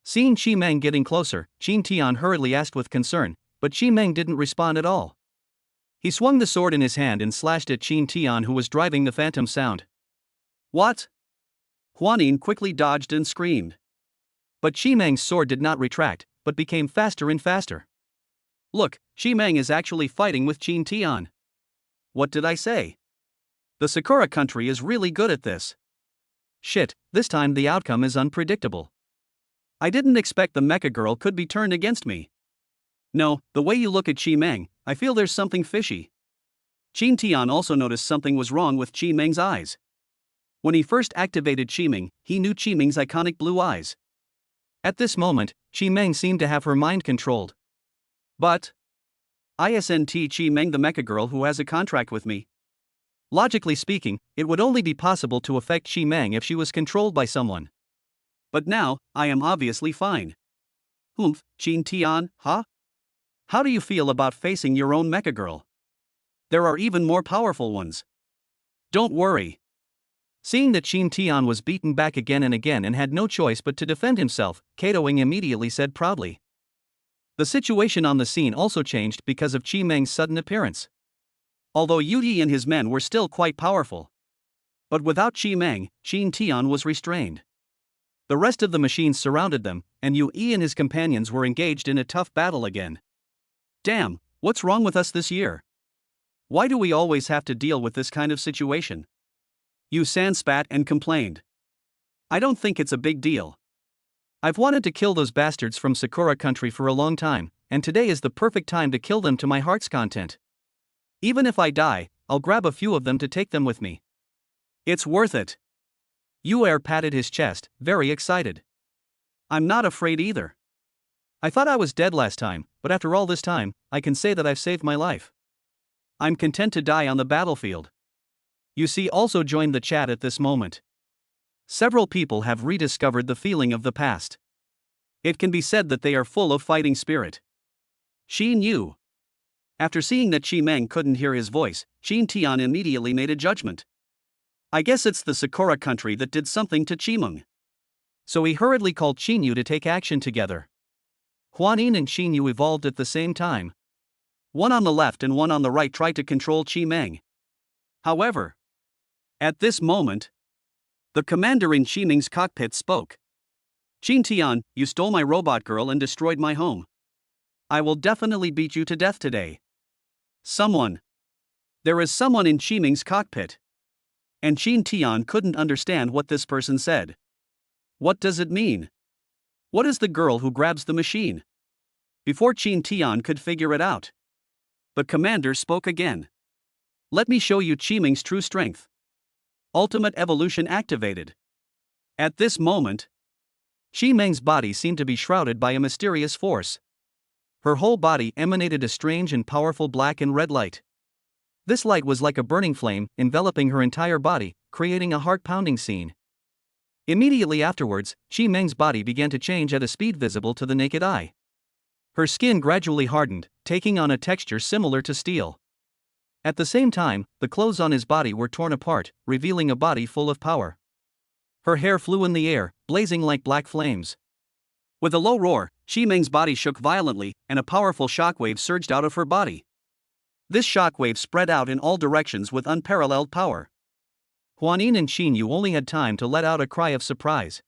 Seeing Qimeng getting closer, Qin Tian hurriedly asked with concern, but Qimeng didn't respond at all. He swung the sword in his hand and slashed at Qin Tian, who was driving the phantom sound. What? Huanin quickly dodged and screamed. But Qimeng's sword did not retract, but became faster and faster. Look, Qimeng is actually fighting with Qin Tian. What did I say? The Sakura country is really good at this. Shit, this time the outcome is unpredictable. I didn't expect the mecha girl could be turned against me. No, the way you look at Qimeng, I feel there's something fishy. Qin Tian also noticed something was wrong with Qimeng's eyes. When he first activated Qimeng, he knew Qimeng's iconic blue eyes. At this moment, Qimeng seemed to have her mind controlled. But isn't Qimeng the mecha girl who has a contract with me? Logically speaking, it would only be possible to affect Chi Meng if she was controlled by someone. But now, I am obviously fine. Humph, Qin Tian, huh? How do you feel about facing your own Mecha Girl? There are even more powerful ones. Don't worry. Seeing that Qin Tian was beaten back again and had no choice but to defend himself, Kato Ing immediately said proudly. The situation on the scene also changed because of Chi Meng's sudden appearance. Although Yu Yi and his men were still quite powerful. But without Chi Meng, Qin Tian was restrained. The rest of the machines surrounded them, and Yu Yi and his companions were engaged in a tough battle again. Damn, what's wrong with us this year? Why do we always have to deal with this kind of situation? Yu San spat and complained. I don't think it's a big deal. I've wanted to kill those bastards from Sakura country for a long time, and today is the perfect time to kill them to my heart's content. Even if I die, I'll grab a few of them to take them with me. It's worth it. Yu Er patted his chest, very excited. I'm not afraid either. I thought I was dead last time, but after all this time, I can say that I've saved my life. I'm content to die on the battlefield. Yu Si also joined the chat at this moment. Several people have rediscovered the feeling of the past. It can be said that they are full of fighting spirit. Xin Yu. After seeing that Chi Meng couldn't hear his voice, Qin Tian immediately made a judgment. I guess it's the Sakura country that did something to Chi Meng. So he hurriedly called Xin Yu to take action together. Huan Yin and Xin Yu evolved at the same time. One on the left and one on the right tried to control Chi Meng. However, at this moment, the commander in Chi Meng's cockpit spoke. Qin Tian, you stole my robot girl and destroyed my home. I will definitely beat you to death today. Someone. There is someone in Chi Meng's cockpit. And Qin Tian couldn't understand what this person said. What does it mean? What is the girl who grabs the machine? Before Qin Tian could figure it out, the commander spoke again. Let me show you Chi Meng's true strength. Ultimate evolution activated. At this moment, Chi Meng's body seemed to be shrouded by a mysterious force. Her whole body emanated a strange and powerful black and red light. This light was like a burning flame, enveloping her entire body, creating a heart-pounding scene. Immediately afterwards, Chi Meng's body began to change at a speed visible to the naked eye. Her skin gradually hardened, taking on a texture similar to steel. At the same time, the clothes on his body were torn apart, revealing a body full of power. Her hair flew in the air, blazing like black flames. With a low roar, Chi Meng's body shook violently, and a powerful shockwave surged out of her body. This shockwave spread out in all directions with unparalleled power. Huan Yin and Xin Yu only had time to let out a cry of surprise.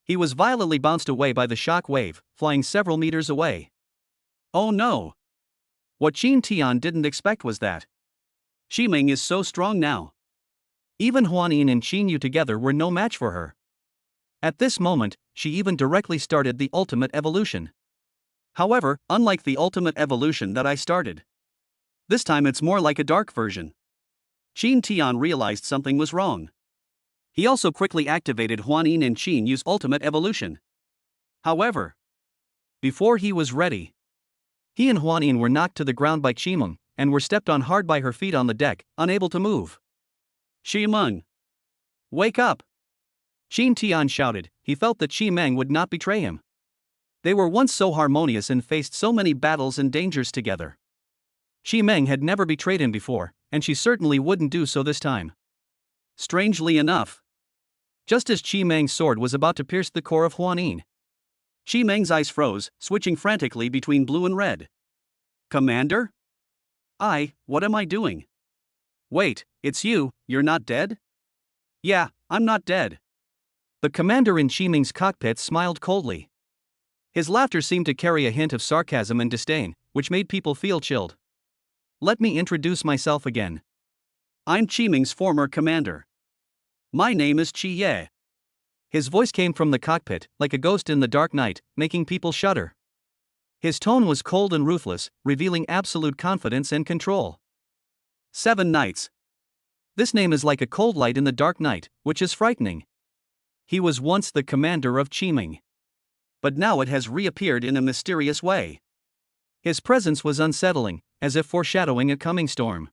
He was violently bounced away by the shockwave, flying several meters away. Oh no! What Qin Tian didn't expect was that Chi Meng is so strong now. Even Huan Yin and Xin Yu together were no match for her. At this moment, she even directly started the ultimate evolution. However, unlike the ultimate evolution that I started, this time it's more like a dark version. Qin Tian realized something was wrong. He also quickly activated Huan Yin and Xin Yu's ultimate evolution. However, before he was ready, he and Huan Yin were knocked to the ground by Chi Meng, and were stepped on hard by her feet on the deck, unable to move. Chi Meng! Wake up! Qin Tian shouted. He felt that Chi Meng would not betray him. They were once so harmonious and faced so many battles and dangers together. Chi Meng had never betrayed him before, and she certainly wouldn't do so this time. Strangely enough, just as Chi Meng's sword was about to pierce the core of Huan Yin, Chi Meng's eyes froze, switching frantically between blue and red. Commander? What am I doing? Wait, it's you, you're not dead? Yeah, I'm not dead. The commander in Chi Meng's cockpit smiled coldly. His laughter seemed to carry a hint of sarcasm and disdain, which made people feel chilled. Let me introduce myself again. I'm Chi Meng's former commander. My name is Chi Ye. His voice came from the cockpit, like a ghost in the dark night, making people shudder. His tone was cold and ruthless, revealing absolute confidence and control. 7 nights. This name is like a cold light in the dark night, which is frightening. He was once the commander of Chi Meng, but now it has reappeared in a mysterious way. His presence was unsettling, as if foreshadowing a coming storm.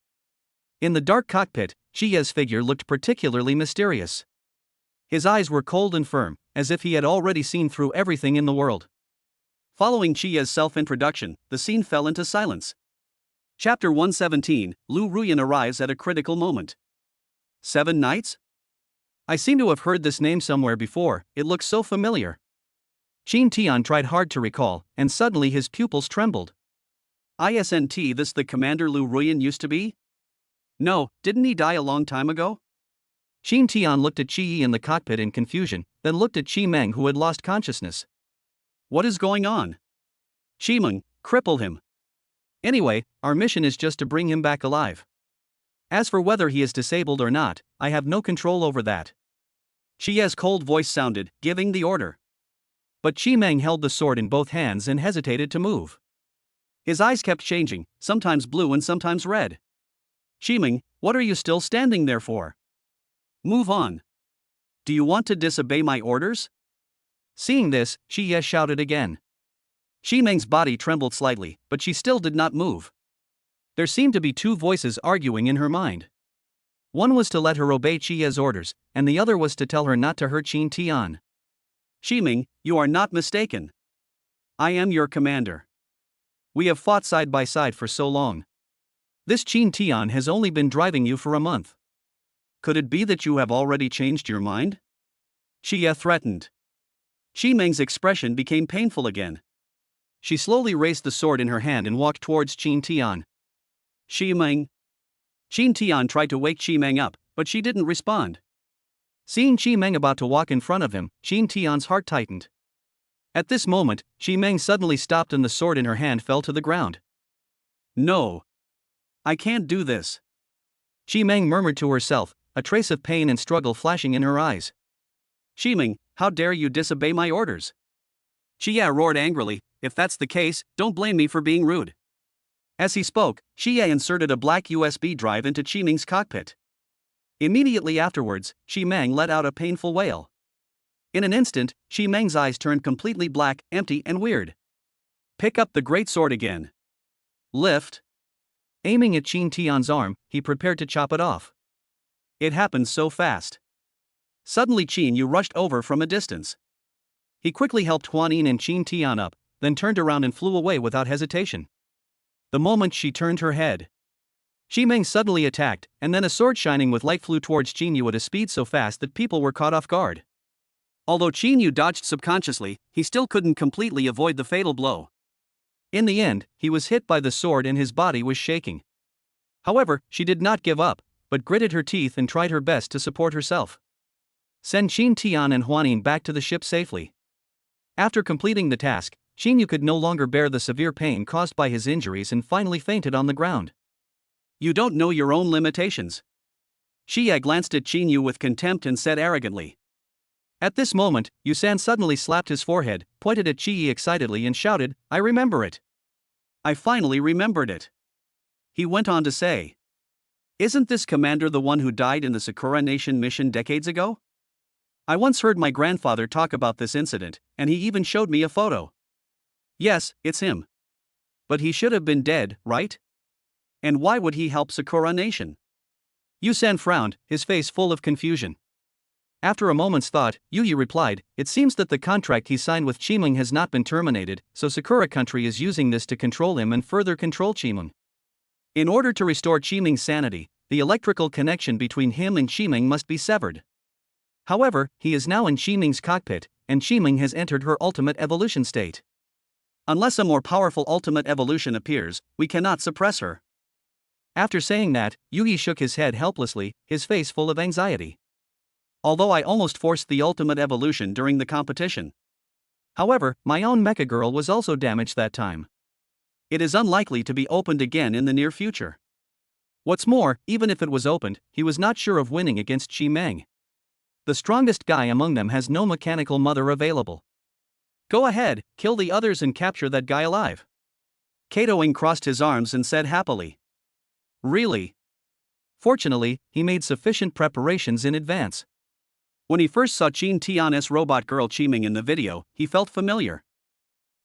In the dark cockpit, Chiye's figure looked particularly mysterious. His eyes were cold and firm, as if he had already seen through everything in the world. Following Chiye's self-introduction, the scene fell into silence. Chapter 117, Lu Ruyan arrives at a critical moment. 7 nights? I seem to have heard this name somewhere before, it looks so familiar. Qin Tian tried hard to recall, and suddenly his pupils trembled. Isn't this the commander Lu Ruyan used to be? No, didn't he die a long time ago? Qin Tian looked at Qi Yi in the cockpit in confusion, then looked at Qi Meng who had lost consciousness. What is going on? Qi Meng, cripple him. Anyway, our mission is just to bring him back alive. As for whether he is disabled or not, I have no control over that. Chiye's cold voice sounded, giving the order. But Qi Meng held the sword in both hands and hesitated to move. His eyes kept changing, sometimes blue and sometimes red. Qi Meng, what are you still standing there for? Move on. Do you want to disobey my orders? Seeing this, Chiye shouted again. Qi Meng's body trembled slightly, but she still did not move. There seemed to be 2 voices arguing in her mind. One was to let her obey Chiye's orders, and the other was to tell her not to hurt Qin Tian. Qi Meng, you are not mistaken. I am your commander. We have fought side by side for so long. This Qin Tian has only been driving you for a month. Could it be that you have already changed your mind? Chiye threatened. Qi Meng's expression became painful again. She slowly raised the sword in her hand and walked towards Qin Tian. Qi Meng. Qin Tian tried to wake Qi Meng up, but she didn't respond. Seeing Qi Meng about to walk in front of him, Qin Tian's heart tightened. At this moment, Qi Meng suddenly stopped and the sword in her hand fell to the ground. No. I can't do this. Qi Meng murmured to herself, a trace of pain and struggle flashing in her eyes. Qi Meng, how dare you disobey my orders? Chiye roared angrily, if that's the case, don't blame me for being rude. As he spoke, Chiye inserted a black USB drive into Qi Meng's cockpit. Immediately afterwards, Qi Meng let out a painful wail. In an instant, Qi Meng's eyes turned completely black, empty and weird. Pick up the great sword again. Lift. Aiming at Qin Tian's arm, he prepared to chop it off. It happened so fast. Suddenly Qin Yu rushed over from a distance. He quickly helped Huanin and Qin Tian up, then turned around and flew away without hesitation. The moment she turned her head, Qi Meng suddenly attacked, and then a sword shining with light flew towards Qin Yu at a speed so fast that people were caught off guard. Although Qin Yu dodged subconsciously, he still couldn't completely avoid the fatal blow. In the end, he was hit by the sword and his body was shaking. However, she did not give up, but gritted her teeth and tried her best to support herself. Send Qin Tian and Huanin back to the ship safely. After completing the task, Qin Yu could no longer bear the severe pain caused by his injuries and finally fainted on the ground. You don't know your own limitations. Chiye glanced at Qin Yu with contempt and said arrogantly. At this moment, Yusan suddenly slapped his forehead, pointed at Qi Yi excitedly and shouted, I remember it. I finally remembered it. He went on to say. Isn't this commander the one who died in the Sakura Nation mission decades ago? I once heard my grandfather talk about this incident, and he even showed me a photo. Yes, it's him. But he should have been dead, right? And why would he help Sakura Nation? Yusan frowned, his face full of confusion. After a moment's thought, Yu replied, it seems that the contract he signed with Qi Meng has not been terminated, so Sakura country is using this to control him and further control Qi Meng. In order to restore Qi Meng's sanity, the electrical connection between him and Qi Meng must be severed. However, he is now in Qi Meng's cockpit, and Qi Meng has entered her ultimate evolution state. Unless a more powerful ultimate evolution appears, we cannot suppress her. After saying that, Yu shook his head helplessly, his face full of anxiety. Although I almost forced the ultimate evolution during the competition. However, my own Mecha Girl was also damaged that time. It is unlikely to be opened again in the near future. What's more, even if it was opened, he was not sure of winning against Qi Meng. The strongest guy among them has no mechanical mother available. Go ahead, kill the others and capture that guy alive. Kato-ing crossed his arms and said happily. Really? Fortunately, he made sufficient preparations in advance. When he first saw Qin Tian's robot girl Qi Meng in the video, he felt familiar.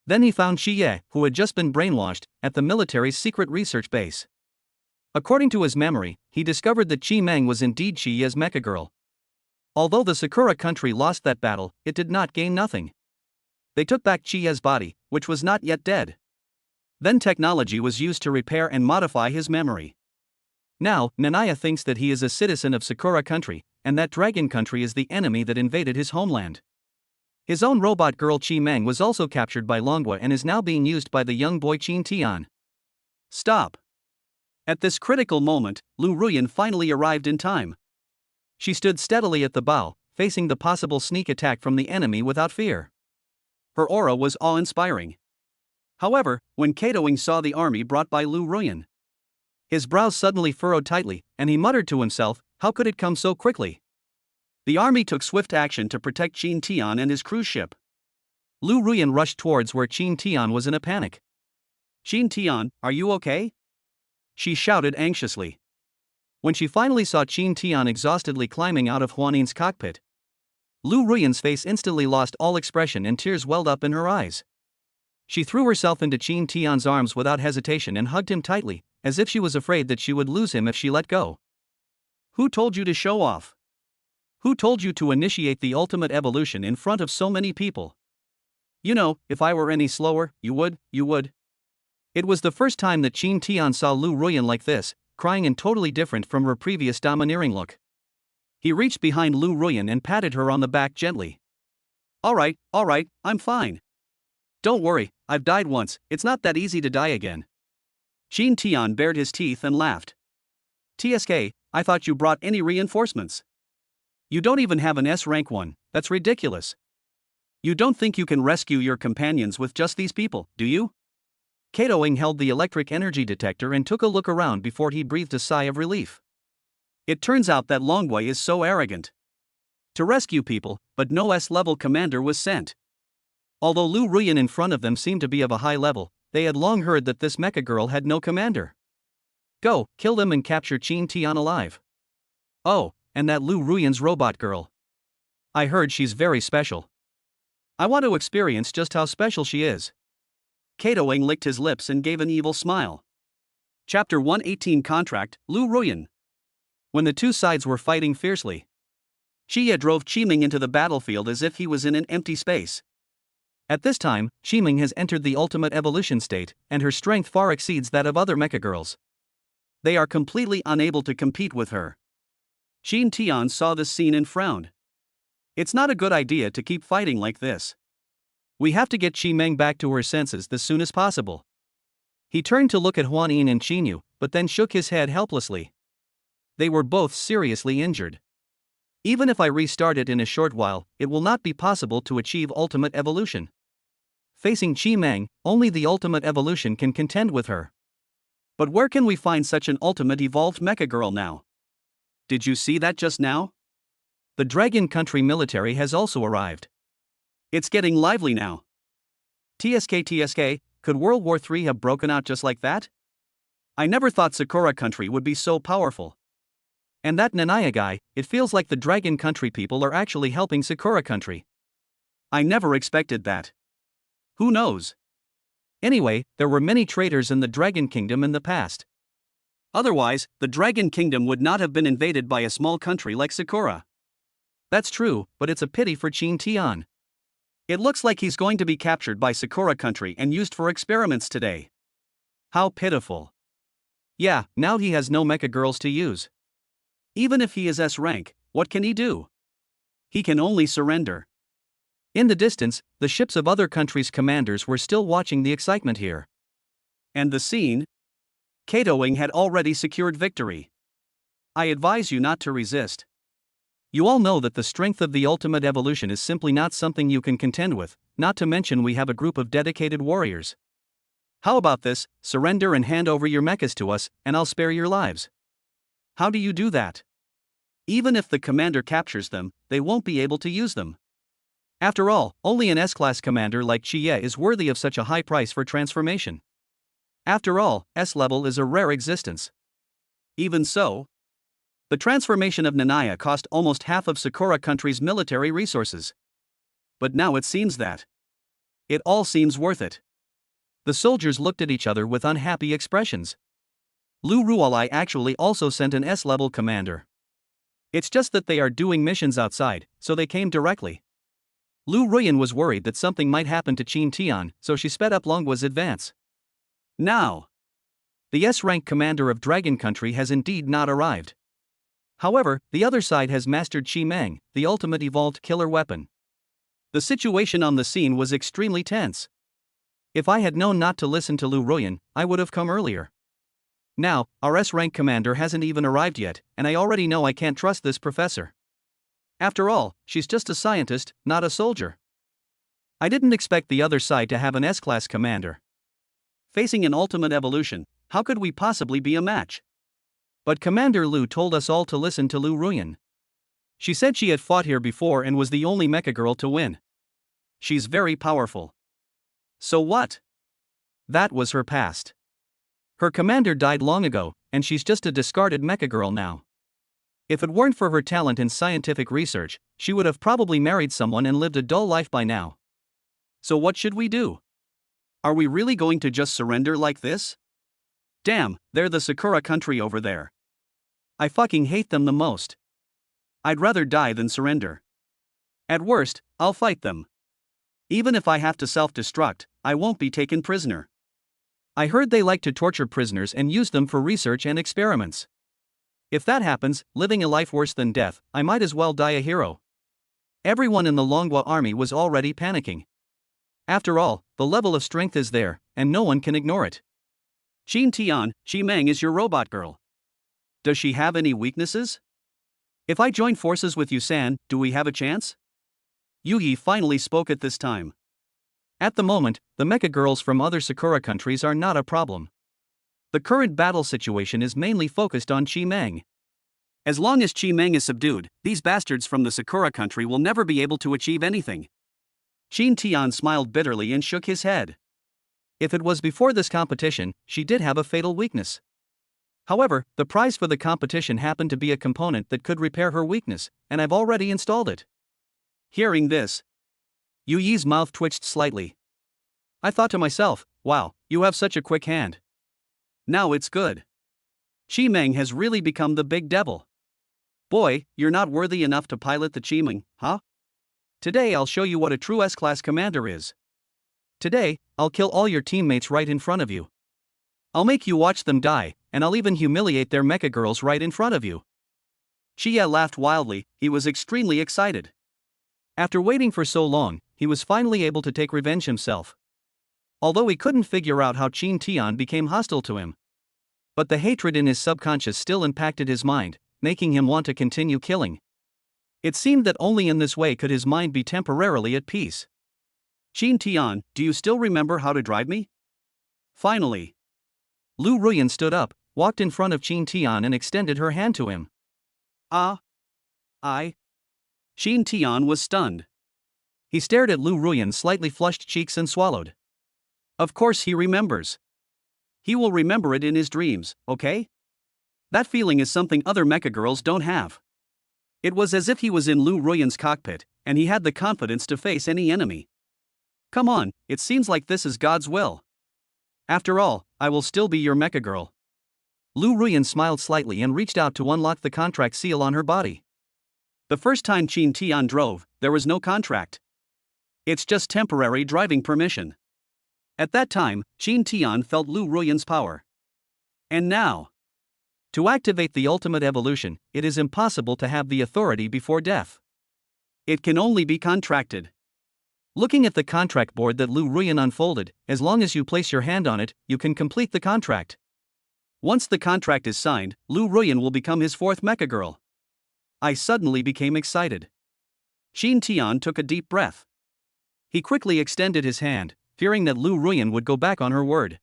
Then he found Chiye, who had just been brainwashed, at the military's secret research base. According to his memory, he discovered that Chi Meng was indeed Chiya's Mecha Girl. Although the Sakura country lost that battle, it did not gain nothing. They took back Chiya's body, which was not yet dead. Then technology was used to repair and modify his memory. Now, Nanaya thinks that he is a citizen of Sakura country, and that Dragon country is the enemy that invaded his homeland. His own robot girl Chi Meng was also captured by Longwa and is now being used by the young boy Qin Tian. Stop. At this critical moment, Lu Ruyan finally arrived in time. She stood steadily at the bow, facing the possible sneak attack from the enemy without fear. Her aura was awe-inspiring. However, when Katoing saw the army brought by Lu Ruyan, his brows suddenly furrowed tightly, and he muttered to himself, how could it come so quickly? The army took swift action to protect Qin Tian and his cruise ship. Lu Ruyan rushed towards where Qin Tian was in a panic. Qin Tian, are you okay? She shouted anxiously. When she finally saw Qin Tian exhaustedly climbing out of Huanin's cockpit, Lu Ruyan's face instantly lost all expression and tears welled up in her eyes. She threw herself into Qin Tian's arms without hesitation and hugged him tightly, as if she was afraid that she would lose him if she let go. Who told you to show off? Who told you to initiate the ultimate evolution in front of so many people? You know, if I were any slower, you would. It was the first time that Qin Tian saw Lu Ruyan like this, crying and totally different from her previous domineering look. He reached behind Lu Ruyan and patted her on the back gently. All right, I'm fine. Don't worry, I've died once, it's not that easy to die again. Qin Tian bared his teeth and laughed. TSK, I thought you brought any reinforcements. You don't even have an S-rank one, that's ridiculous. You don't think you can rescue your companions with just these people, do you? Katoing held the electric energy detector and took a look around before he breathed a sigh of relief. It turns out that Longwei is so arrogant. To rescue people, but no S-level commander was sent. Although Lu Ruyan in front of them seemed to be of a high level, they had long heard that this mecha girl had no commander. Go, kill them and capture Qin Tian alive. Oh, and that Lu Ruyan's robot girl. I heard she's very special. I want to experience just how special she is. Katoing licked his lips and gave an evil smile. Chapter 118 Contract, Lu Ruyan. When the two sides were fighting fiercely, Chiya drove Qiming into the battlefield as if he was in an empty space. At this time, Qiming has entered the ultimate evolution state, and her strength far exceeds that of other mecha girls. They are completely unable to compete with her. Qin Tian saw this scene and frowned. It's not a good idea to keep fighting like this. We have to get Chi Meng back to her senses as soon as possible. He turned to look at Huan Yin and Qin Yu, but then shook his head helplessly. They were both seriously injured. Even if I restart it in a short while, it will not be possible to achieve ultimate evolution. Facing Chi Meng, only the ultimate evolution can contend with her. But where can we find such an ultimate evolved mecha girl now? Did you see that just now? The Dragon Country military has also arrived. It's getting lively now. TSK, could World War III have broken out just like that? I never thought Sakura Country would be so powerful. And that Nanaya guy, it feels like the Dragon Country people are actually helping Sakura Country. I never expected that. Who knows? Anyway, there were many traitors in the Dragon Kingdom in the past. Otherwise, the Dragon Kingdom would not have been invaded by a small country like Sakura. That's true, but it's a pity for Qin Tian. It looks like he's going to be captured by Sakura Country and used for experiments today. How pitiful. Yeah, now he has no mecha girls to use. Even if he is S rank, what can he do? He can only surrender. In the distance, the ships of other countries' commanders were still watching the excitement here. And the scene? Katoing had already secured victory. I advise you not to resist. You all know that the strength of the ultimate evolution is simply not something you can contend with, not to mention we have a group of dedicated warriors. How about this, surrender and hand over your mechas to us, and I'll spare your lives. How do you do that? Even if the commander captures them, they won't be able to use them. After all, only an S-class commander like Chiye is worthy of such a high price for transformation. After all, S-level is a rare existence. Even so, the transformation of Nanaya cost almost half of Sakura Country's military resources. But now it seems that it all seems worth it. The soldiers looked at each other with unhappy expressions. Lu Ruolai actually also sent an S-level commander. It's just that they are doing missions outside, so they came directly. Lu Ruyan was worried that something might happen to Qin Tian, so she sped up Longwa's advance. Now, the S-rank commander of Dragon Country has indeed not arrived. However, the other side has mastered Qi Meng, the ultimate evolved killer weapon. The situation on the scene was extremely tense. If I had known not to listen to Lu Ruyan, I would have come earlier. Now, our S-rank commander hasn't even arrived yet, and I already know I can't trust this professor. After all, she's just a scientist, not a soldier. I didn't expect the other side to have an S-class commander. Facing an ultimate evolution, how could we possibly be a match? But Commander Lu told us all to listen to Lu Ruyan. She said she had fought here before and was the only mecha girl to win. She's very powerful. So what? That was her past. Her commander died long ago, and she's just a discarded mecha girl now. If it weren't for her talent in scientific research, she would have probably married someone and lived a dull life by now. So what should we do? Are we really going to just surrender like this? Damn, they're the Sakura country over there. I fucking hate them the most. I'd rather die than surrender. At worst, I'll fight them. Even if I have to self-destruct, I won't be taken prisoner. I heard they like to torture prisoners and use them for research and experiments. If that happens, living a life worse than death, I might as well die a hero. Everyone in the Longwa army was already panicking. After all, the level of strength is there, and no one can ignore it. Qin Tian, Qi Meng is your robot girl. Does she have any weaknesses? If I join forces with Yusan, do we have a chance? Yu Yi finally spoke at this time. At the moment, the mecha girls from other Sakura countries are not a problem. The current battle situation is mainly focused on Qi Meng. As long as Qi Meng is subdued, these bastards from the Sakura country will never be able to achieve anything. Qin Tian smiled bitterly and shook his head. If it was before this competition, she did have a fatal weakness. However, the prize for the competition happened to be a component that could repair her weakness, and I've already installed it. Hearing this, Yu Yi's mouth twitched slightly. I thought to myself, wow, you have such a quick hand. Now it's good. Qi Meng has really become the big devil. Boy, you're not worthy enough to pilot the Qi Meng, huh? Today I'll show you what a true S-class commander is. Today, I'll kill all your teammates right in front of you. I'll make you watch them die, and I'll even humiliate their mecha girls right in front of you. Chia laughed wildly, he was extremely excited. After waiting for so long, he was finally able to take revenge himself. Although he couldn't figure out how Qin Tian became hostile to him. But the hatred in his subconscious still impacted his mind, making him want to continue killing. It seemed that only in this way could his mind be temporarily at peace. Qin Tian, do you still remember how to drive me? Finally. Lu Ruyan stood up, walked in front of Qin Tian and extended her hand to him. Qin Tian was stunned. He stared at Lu Ruyan's slightly flushed cheeks and swallowed. Of course he remembers. He will remember it in his dreams, okay? That feeling is something other mecha girls don't have. It was as if he was in Lu Ruyan's cockpit, and he had the confidence to face any enemy. Come on, it seems like this is God's will. After all, I will still be your mecha girl. Lu Ruyan smiled slightly and reached out to unlock the contract seal on her body. The first time Qin Tian drove, there was no contract. It's just temporary driving permission. At that time, Qin Tian felt Lu Ruyan's power. And now, to activate the ultimate evolution, it is impossible to have the authority before death. It can only be contracted. Looking at the contract board that Lu Ruyan unfolded, as long as you place your hand on it, you can complete the contract. Once the contract is signed, Lu Ruyan will become his fourth mecha girl. I suddenly became excited. Qin Tian took a deep breath. He quickly extended his hand, fearing that Lu Ruyan would go back on her word.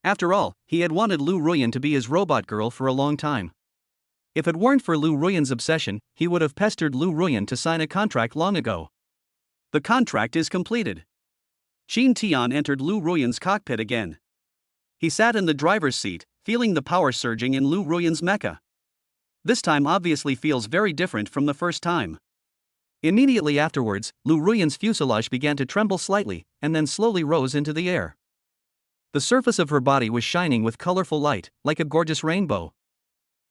After all, he had wanted Lu Ruyan to be his robot girl for a long time. If it weren't for Lu Ruyan's obsession, he would have pestered Lu Ruyan to sign a contract long ago. The contract is completed. Qin Tian entered Lu Ruyan's cockpit again. He sat in the driver's seat, feeling the power surging in Lu Ruyan's mecha. This time obviously feels very different from the first time. Immediately afterwards, Lu Ruyan's fuselage began to tremble slightly, and then slowly rose into the air. The surface of her body was shining with colorful light, like a gorgeous rainbow.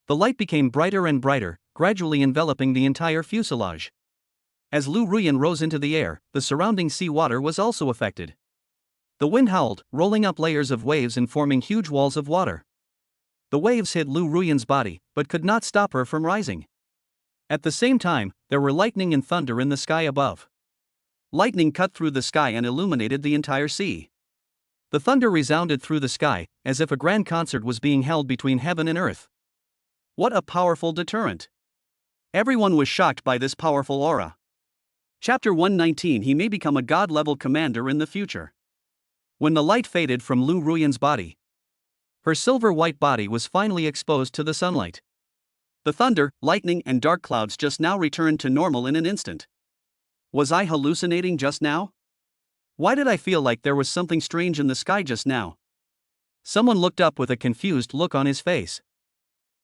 The light became brighter and brighter, gradually enveloping the entire fuselage. As Lu Ruyan rose into the air, the surrounding sea water was also affected. The wind howled, rolling up layers of waves and forming huge walls of water. The waves hit Lu Ruyan's body, but could not stop her from rising. At the same time, there were lightning and thunder in the sky above. Lightning cut through the sky and illuminated the entire sea. The thunder resounded through the sky, as if a grand concert was being held between heaven and earth. What a powerful deterrent! Everyone was shocked by this powerful aura. Chapter 119. He may become a god-level commander in the future. When the light faded from Lu Ruyan's body, her silver-white body was finally exposed to the sunlight. The thunder, lightning, and dark clouds just now returned to normal in an instant. Was I hallucinating just now? Why did I feel like there was something strange in the sky just now? Someone looked up with a confused look on his face.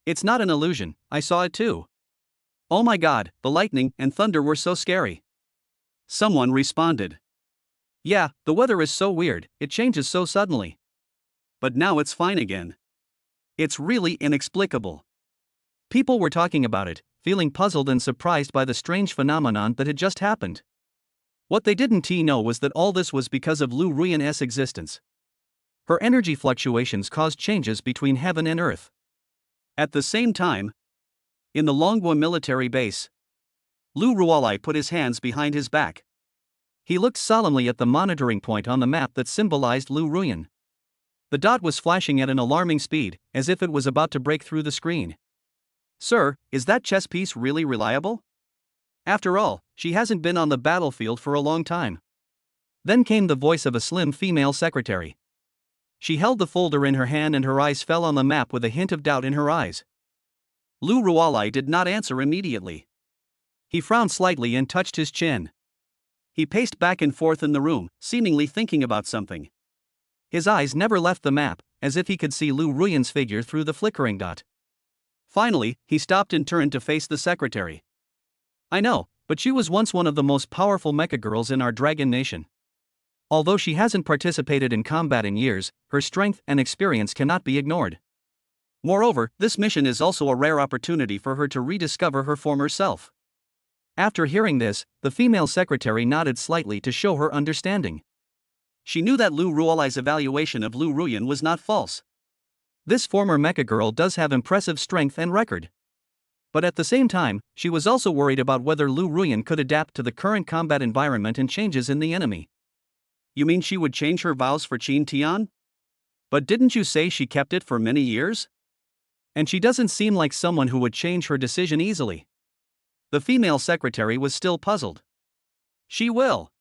It's not an illusion, I saw it too. Oh my god, the lightning and thunder were so scary. Someone responded. Yeah, the weather is so weird, it changes so suddenly. But now it's fine again. It's really inexplicable. People were talking about it, feeling puzzled and surprised by the strange phenomenon that had just happened. What they didn't know was that all this was because of Lu Ruyan's existence. Her energy fluctuations caused changes between heaven and earth. At the same time, in the Longwa military base, Lu Rualai put his hands behind his back. He looked solemnly at the monitoring point on the map that symbolized Lu Ruyan. The dot was flashing at an alarming speed, as if it was about to break through the screen. Sir, is that chess piece really reliable? After all, she hasn't been on the battlefield for a long time. Then came the voice of a slim female secretary. She held the folder in her hand and her eyes fell on the map with a hint of doubt in her eyes. Lu Rualai did not answer immediately. He frowned slightly and touched his chin. He paced back and forth in the room, seemingly thinking about something. His eyes never left the map, as if he could see Lu Ruyan's figure through the flickering dot. Finally, he stopped and turned to face the secretary. I know, but she was once one of the most powerful Mecha Girls in our Dragon Nation. Although she hasn't participated in combat in years, her strength and experience cannot be ignored. Moreover, this mission is also a rare opportunity for her to rediscover her former self. After hearing this, the female secretary nodded slightly to show her understanding. She knew that Lu Rualai's evaluation of Lu Ruyan was not false. This former Mecha Girl does have impressive strength and record. But at the same time, she was also worried about whether Lu Ruyan could adapt to the current combat environment and changes in the enemy. You mean she would change her vows for Qin Tian? But didn't you say she kept it for many years? And she doesn't seem like someone who would change her decision easily. The female secretary was still puzzled. She will.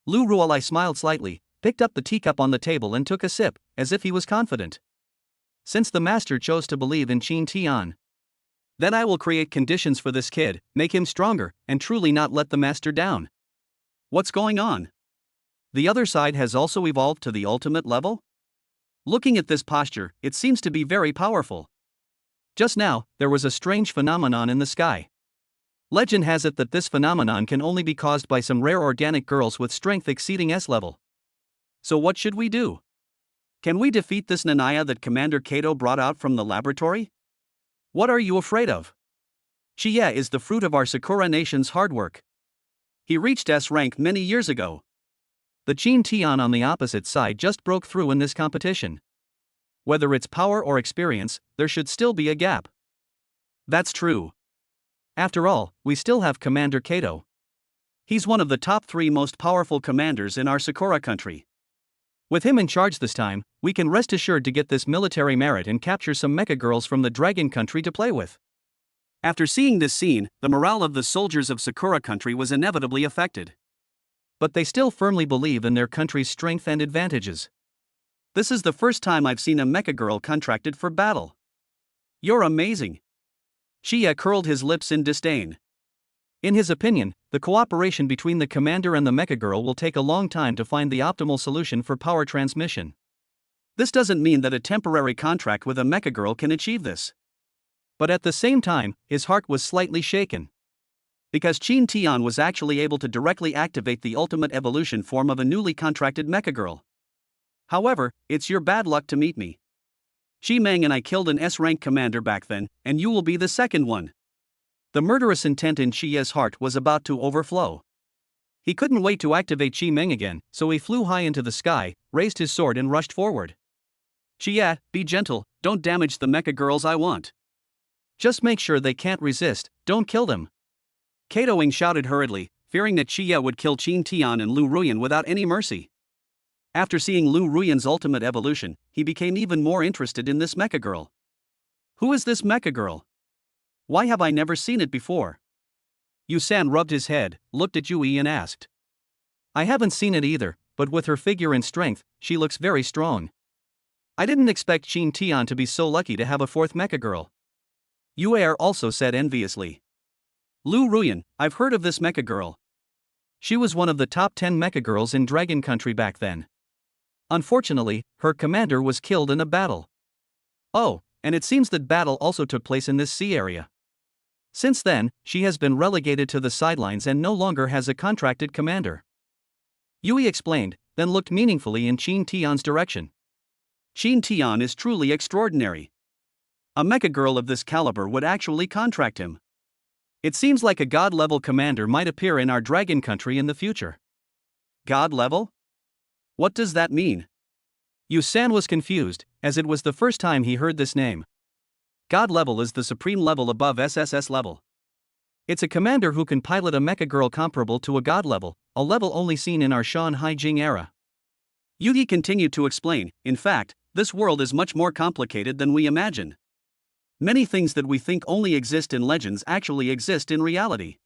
Lu Rualai smiled slightly, picked up the teacup on the table and took a sip, as if he was confident. Since the master chose to believe in Qin Tian, then I will create conditions for this kid, make him stronger, and truly not let the master down. What's going on? The other side has also evolved to the ultimate level? Looking at this posture, it seems to be very powerful. Just now, there was a strange phenomenon in the sky. Legend has it that this phenomenon can only be caused by some rare organic girls with strength exceeding S level. So what should we do? Can we defeat this Nanaya that Commander Kato brought out from the laboratory? What are you afraid of? Chie is the fruit of our Sakura nation's hard work. He reached S rank many years ago. The Qin Tian on the opposite side just broke through in this competition. Whether it's power or experience, there should still be a gap. That's true. After all, we still have Commander Kato. He's one of the top 3 most powerful commanders in our Sakura country. With him in charge this time, we can rest assured to get this military merit and capture some Mecha Girls from the Dragon country to play with. After seeing this scene, the morale of the soldiers of Sakura country was inevitably affected. But they still firmly believe in their country's strength and advantages. This is the first time I've seen a Mecha Girl contracted for battle. You're amazing. Chie curled his lips in disdain. In his opinion, the cooperation between the commander and the Mecha Girl will take a long time to find the optimal solution for power transmission. This doesn't mean that a temporary contract with a Mecha Girl can achieve this. But at the same time, his heart was slightly shaken. Because Qin Tian was actually able to directly activate the ultimate evolution form of a newly contracted Mecha Girl. However, it's your bad luck to meet me. Chi Meng and I killed an S-rank commander back then, and you will be the second one. The murderous intent in Chi's heart was about to overflow. He couldn't wait to activate Chi Meng again, so he flew high into the sky, raised his sword and rushed forward. Chia, be gentle, don't damage the Mecha Girls I want. Just make sure they can't resist, don't kill them. Kato Ing shouted hurriedly, fearing that Chia would kill Qin Tian and Lu Ruyan without any mercy. After seeing Lu Ruyan's ultimate evolution, he became even more interested in this Mecha Girl. Who is this Mecha Girl? Why have I never seen it before? Yu San rubbed his head, looked at Yui and asked. I haven't seen it either, but with her figure and strength, she looks very strong. I didn't expect Qin Tian to be so lucky to have a fourth Mecha Girl. Yu Er also said enviously. Lu Ruyan, I've heard of this Mecha Girl. She was one of the top 10 Mecha Girls in Dragon Country back then. Unfortunately, her commander was killed in a battle. Oh, and it seems that battle also took place in this sea area. Since then, she has been relegated to the sidelines and no longer has a contracted commander. Yui explained, then looked meaningfully in Qin Tian's direction. Qin Tian is truly extraordinary. A Mecha Girl of this caliber would actually contract him. It seems like a god-level commander might appear in our Dragon Country in the future. God level? What does that mean? Yu San was confused, as it was the first time he heard this name. God level is the supreme level above SSS level. It's a commander who can pilot a Mecha Girl comparable to a god level, a level only seen in our Shan Haijing era. Yugi continued to explain, in fact, this world is much more complicated than we imagine. Many things that we think only exist in legends actually exist in reality.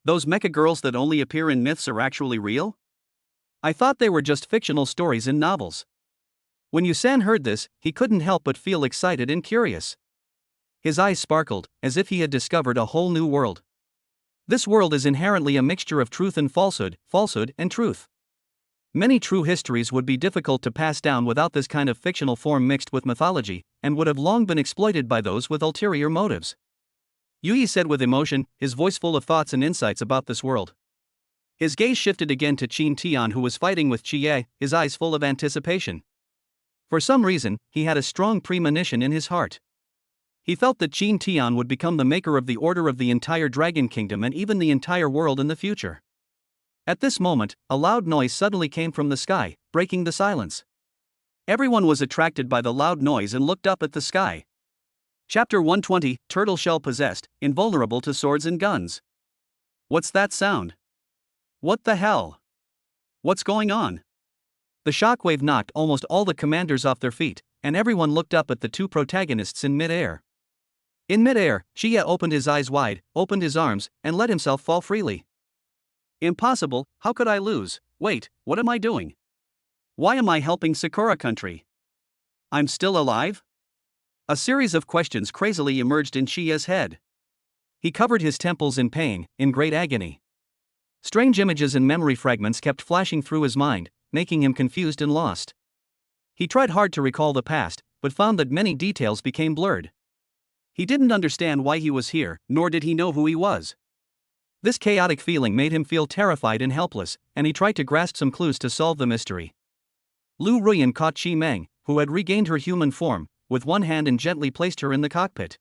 Those Mecha Girls that only appear in myths are actually real? I thought they were just fictional stories in novels. When Yu San heard this, he couldn't help but feel excited and curious. His eyes sparkled, as if he had discovered a whole new world. This world is inherently a mixture of truth and falsehood and truth. Many true histories would be difficult to pass down without this kind of fictional form mixed with mythology, and would have long been exploited by those with ulterior motives. Yui said with emotion, his voice full of thoughts and insights about this world. His gaze shifted again to Qin Tian, who was fighting with Chie, his eyes full of anticipation. For some reason, he had a strong premonition in his heart. He felt that Qin Tian would become the maker of the order of the entire Dragon Kingdom and even the entire world in the future. At this moment, a loud noise suddenly came from the sky, breaking the silence. Everyone was attracted by the loud noise and looked up at the sky. Chapter 120, Turtle Shell Possessed, Invulnerable to Swords and Guns. What's that sound? What the hell? What's going on? The shockwave knocked almost all the commanders off their feet, and everyone looked up at the two protagonists in mid-air. In mid-air, Chia opened his eyes wide, opened his arms, and let himself fall freely. Impossible, how could I lose? Wait, what am I doing? Why am I helping Sakura Country? I'm still alive? A series of questions crazily emerged in Chia's head. He covered his temples in pain, in great agony. Strange images and memory fragments kept flashing through his mind, making him confused and lost. He tried hard to recall the past, but found that many details became blurred. He didn't understand why he was here, nor did he know who he was. This chaotic feeling made him feel terrified and helpless, and he tried to grasp some clues to solve the mystery. Lu Ruyan caught Chi Meng, who had regained her human form, with one hand and gently placed her in the cockpit.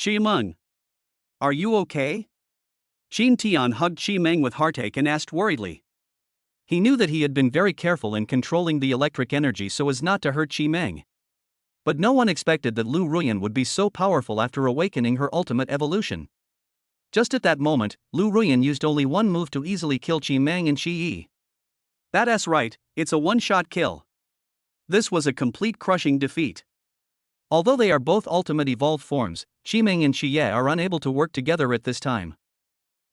Chi Meng, are you okay? Qin Tian hugged Chi Meng with heartache and asked worriedly. He knew that he had been very careful in controlling the electric energy so as not to hurt Chi Meng. But no one expected that Lu Ruyan would be so powerful after awakening her ultimate evolution. Just at that moment, Lu Ruyan used only one move to easily kill Chi Meng and Chi Yi. That's right, it's a one-shot kill. This was a complete crushing defeat. Although they are both ultimate evolved forms, Chi Meng and Chi Yi are unable to work together at this time.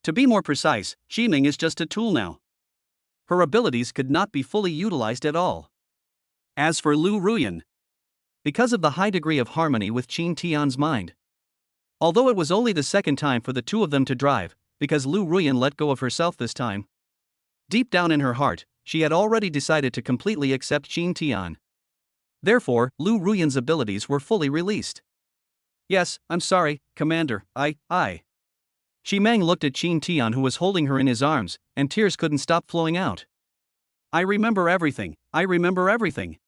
To be more precise, Chi Meng is just a tool now. Her abilities could not be fully utilized at all. As for Lu Ruyan, because of the high degree of harmony with Qin Tian's mind. Although it was only the second time for the two of them to drive, because Lu Ruyan let go of herself this time. Deep down in her heart, she had already decided to completely accept Qin Tian. Therefore, Lu Ruyan's abilities were fully released. Yes, I'm sorry, Commander, I. Chi Meng looked at Qin Tian, who was holding her in his arms, and tears couldn't stop flowing out. I remember everything, I remember everything.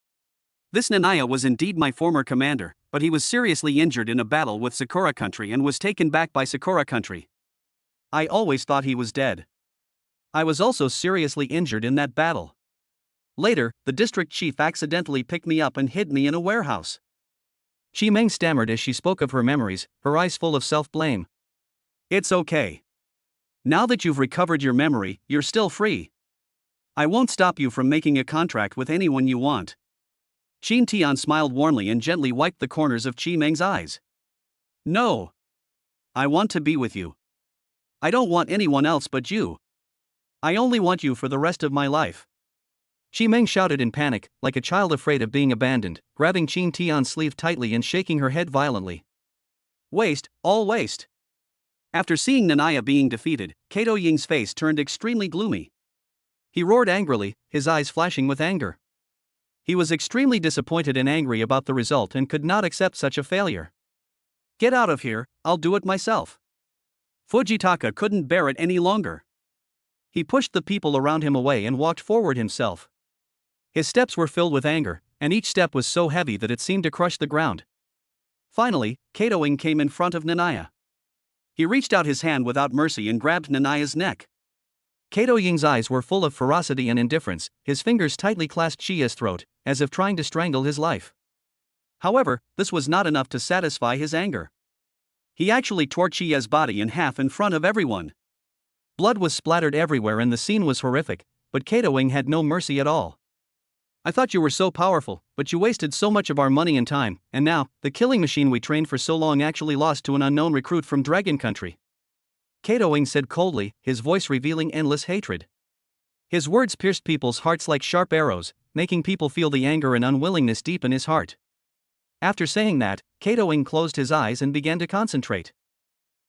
This Nanaya was indeed my former commander, but he was seriously injured in a battle with Sakura Country and was taken back by Sakura Country. I always thought he was dead. I was also seriously injured in that battle. Later, the district chief accidentally picked me up and hid me in a warehouse. Chi Meng stammered as she spoke of her memories, her eyes full of self-blame. It's okay. Now that you've recovered your memory, you're still free. I won't stop you from making a contract with anyone you want. Qin Tian smiled warmly and gently wiped the corners of Chi Meng's eyes. No. I want to be with you. I don't want anyone else but you. I only want you for the rest of my life. Chi Meng shouted in panic, like a child afraid of being abandoned, grabbing Qin Tian's sleeve tightly and shaking her head violently. Waste, all waste. After seeing Nanaya being defeated, Kato Ying's face turned extremely gloomy. He roared angrily, his eyes flashing with anger. He was extremely disappointed and angry about the result and could not accept such a failure. Get out of here, I'll do it myself. Fujitaka couldn't bear it any longer. He pushed the people around him away and walked forward himself. His steps were filled with anger, and each step was so heavy that it seemed to crush the ground. Finally, Kato Ing came in front of Nanaya. He reached out his hand without mercy and grabbed Nanaya's neck. Kato Ying's eyes were full of ferocity and indifference, his fingers tightly clasped Chia's throat, as if trying to strangle his life. However, this was not enough to satisfy his anger. He actually tore Chia's body in half in front of everyone. Blood was splattered everywhere and the scene was horrific, but Kato Ing had no mercy at all. I thought you were so powerful, but you wasted so much of our money and time, and now, the killing machine we trained for so long actually lost to an unknown recruit from Dragon Country. Kato Ing said coldly, his voice revealing endless hatred. His words pierced people's hearts like sharp arrows, making people feel the anger and unwillingness deep in his heart. After saying that, Kato Ing closed his eyes and began to concentrate.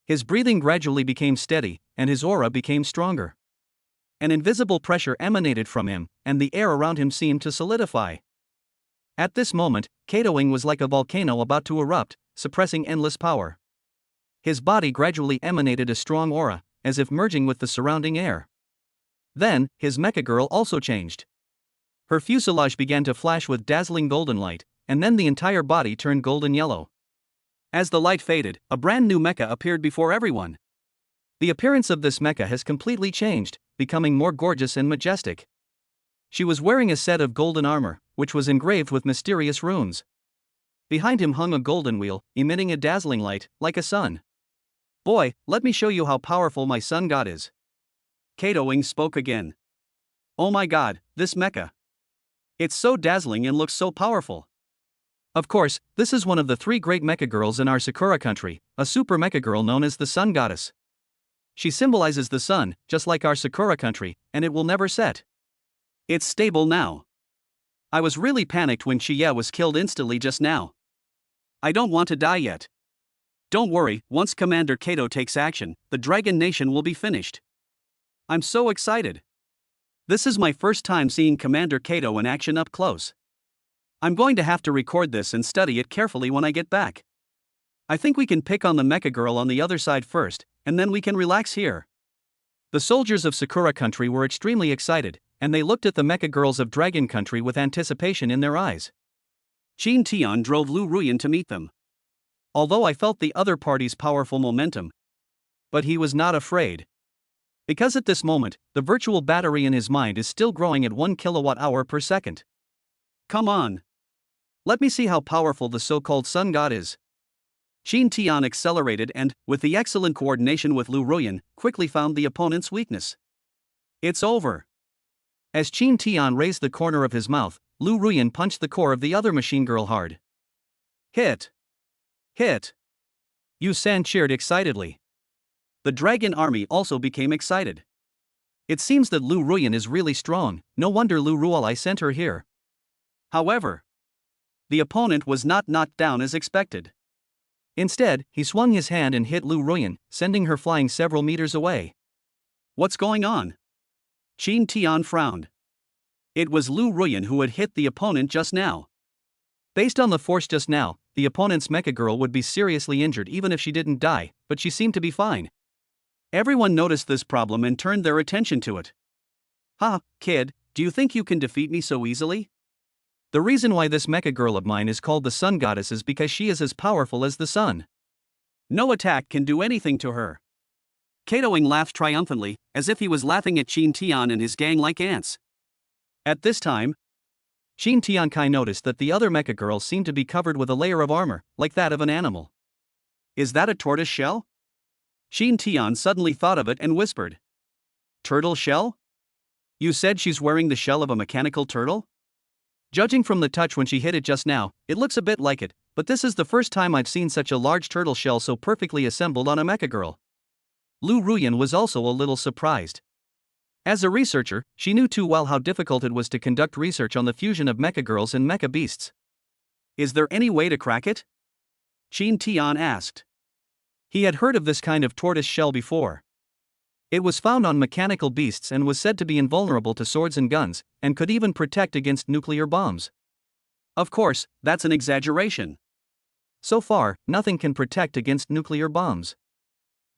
His breathing gradually became steady, and his aura became stronger. An invisible pressure emanated from him, and the air around him seemed to solidify. At this moment, Kato Ing was like a volcano about to erupt, suppressing endless power. His body gradually emanated a strong aura, as if merging with the surrounding air. Then, his Mecha Girl also changed. Her fuselage began to flash with dazzling golden light, and then the entire body turned golden yellow. As the light faded, a brand new mecha appeared before everyone. The appearance of this mecha has completely changed, becoming more gorgeous and majestic. She was wearing a set of golden armor, which was engraved with mysterious runes. Behind him hung a golden wheel, emitting a dazzling light, like a sun. Boy, let me show you how powerful my sun god is. Kato Ing spoke again. Oh my god, this mecha. It's so dazzling and looks so powerful. Of course, this is one of the 3 great mecha girls in our Sakura country, a super mecha girl known as the Sun Goddess. She symbolizes the sun, just like our Sakura country, and it will never set. It's stable now. I was really panicked when Chie was killed instantly just now. I don't want to die yet. Don't worry, once Commander Kato takes action, the Dragon Nation will be finished. I'm so excited. This is my first time seeing Commander Kato in action up close. I'm going to have to record this and study it carefully when I get back. I think we can pick on the Mecha Girl on the other side first, and then we can relax here. The soldiers of Sakura Country were extremely excited, and they looked at the Mecha Girls of Dragon Country with anticipation in their eyes. Qin Tian drove Lu Ruyan to meet them. Although I felt the other party's powerful momentum, but he was not afraid. Because at this moment, the virtual battery in his mind is still growing at 1 kilowatt-hour per second. Come on. Let me see how powerful the so-called sun god is. Qin Tian accelerated and, with the excellent coordination with Lu Ruyan, quickly found the opponent's weakness. It's over. As Qin Tian raised the corner of his mouth, Lu Ruyan punched the core of the other machine girl hard. Hit! Hit! Yu San cheered excitedly. The dragon army also became excited. It seems that Lu Ruyan is really strong, no wonder Lu Rualai sent her here. However, the opponent was not knocked down as expected. Instead, he swung his hand and hit Lu Ruyan, sending her flying several meters away. What's going on? Qin Tian frowned. It was Lu Ruyan who had hit the opponent just now. Based on the force just now, the opponent's mecha girl would be seriously injured even if she didn't die, but she seemed to be fine. Everyone noticed this problem and turned their attention to it. Ha, kid, Do you think you can defeat me so easily? The reason why this mecha girl of mine is called the Sun Goddess is because she is as powerful as the sun. No attack can do anything to her. Katoing laughed triumphantly, as if he was laughing at Qin Tian and his gang like ants. At this time, Qin Tiankai noticed that the other mecha girls seemed to be covered with a layer of armor, like that of an animal. Is that a tortoise shell? Qin Tian suddenly thought of it and whispered. Turtle shell? You said she's wearing the shell of a mechanical turtle? Judging from the touch when she hit it just now, it looks a bit like it, but this is the first time I've seen such a large turtle shell so perfectly assembled on a mecha girl. Lu Ruyan was also a little surprised. As a researcher, she knew too well how difficult it was to conduct research on the fusion of mecha girls and mecha beasts. Is there any way to crack it? Qin Tian asked. He had heard of this kind of tortoise shell before. It was found on mechanical beasts and was said to be invulnerable to swords and guns, and could even protect against nuclear bombs. Of course, that's an exaggeration. So far, nothing can protect against nuclear bombs.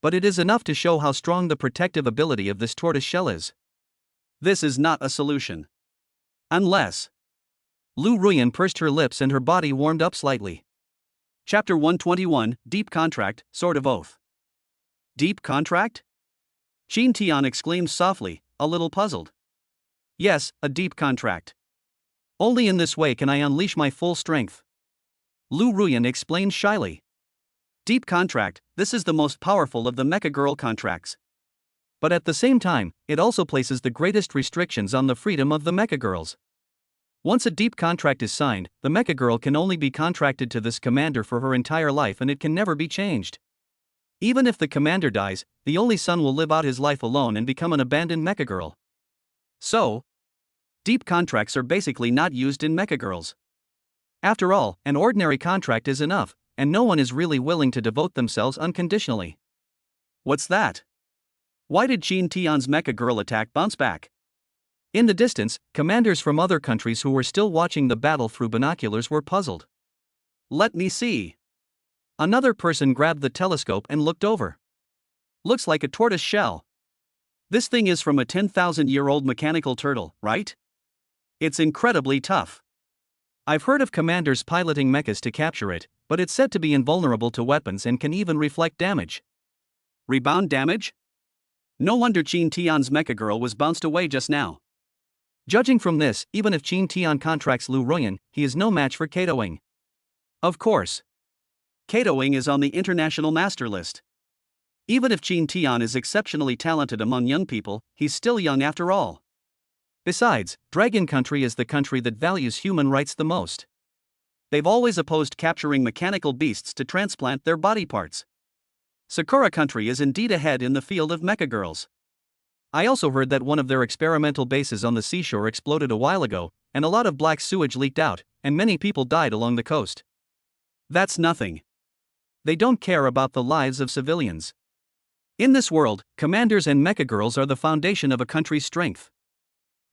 But it is enough to show how strong the protective ability of this tortoise shell is. This is not a solution. Unless. Lu Ruyan pursed her lips and her body warmed up slightly. Chapter 121, Deep Contract, Sword of Oath. Deep contract? Qin Tian exclaimed softly, a little puzzled. Yes, a deep contract. Only in this way can I unleash my full strength. Lu Ruyan explained shyly. Deep contract, this is the most powerful of the mecha girl contracts. But at the same time, it also places the greatest restrictions on the freedom of the mecha girls. Once a deep contract is signed, the mecha girl can only be contracted to this commander for her entire life and it can never be changed. Even if the commander dies, the only son will live out his life alone and become an abandoned mecha girl. So, deep contracts are basically not used in mecha girls. After all, an ordinary contract is enough, and no one is really willing to devote themselves unconditionally. What's that? Why did Qin Tian's mecha girl attack bounce back? In the distance, commanders from other countries who were still watching the battle through binoculars were puzzled. Let me see. Another person grabbed the telescope and looked over. Looks like a tortoise shell. This thing is from a 10,000-year-old mechanical turtle, right? It's incredibly tough. I've heard of commanders piloting mechas to capture it, but it's said to be invulnerable to weapons and can even reflect damage. Rebound damage? No wonder Qin Tian's mecha girl was bounced away just now. Judging from this, even if Qin Tian contracts Lu Ruyan, he is no match for Katoing. Of course. Katoing is on the international master list. Even if Qin Tian is exceptionally talented among young people, he's still young after all. Besides, Dragon Country is the country that values human rights the most. They've always opposed capturing mechanical beasts to transplant their body parts. Sakura Country is indeed ahead in the field of mecha girls. I also heard that one of their experimental bases on the seashore exploded a while ago, and a lot of black sewage leaked out, and many people died along the coast. That's nothing. They don't care about the lives of civilians. In this world, commanders and mecha girls are the foundation of a country's strength.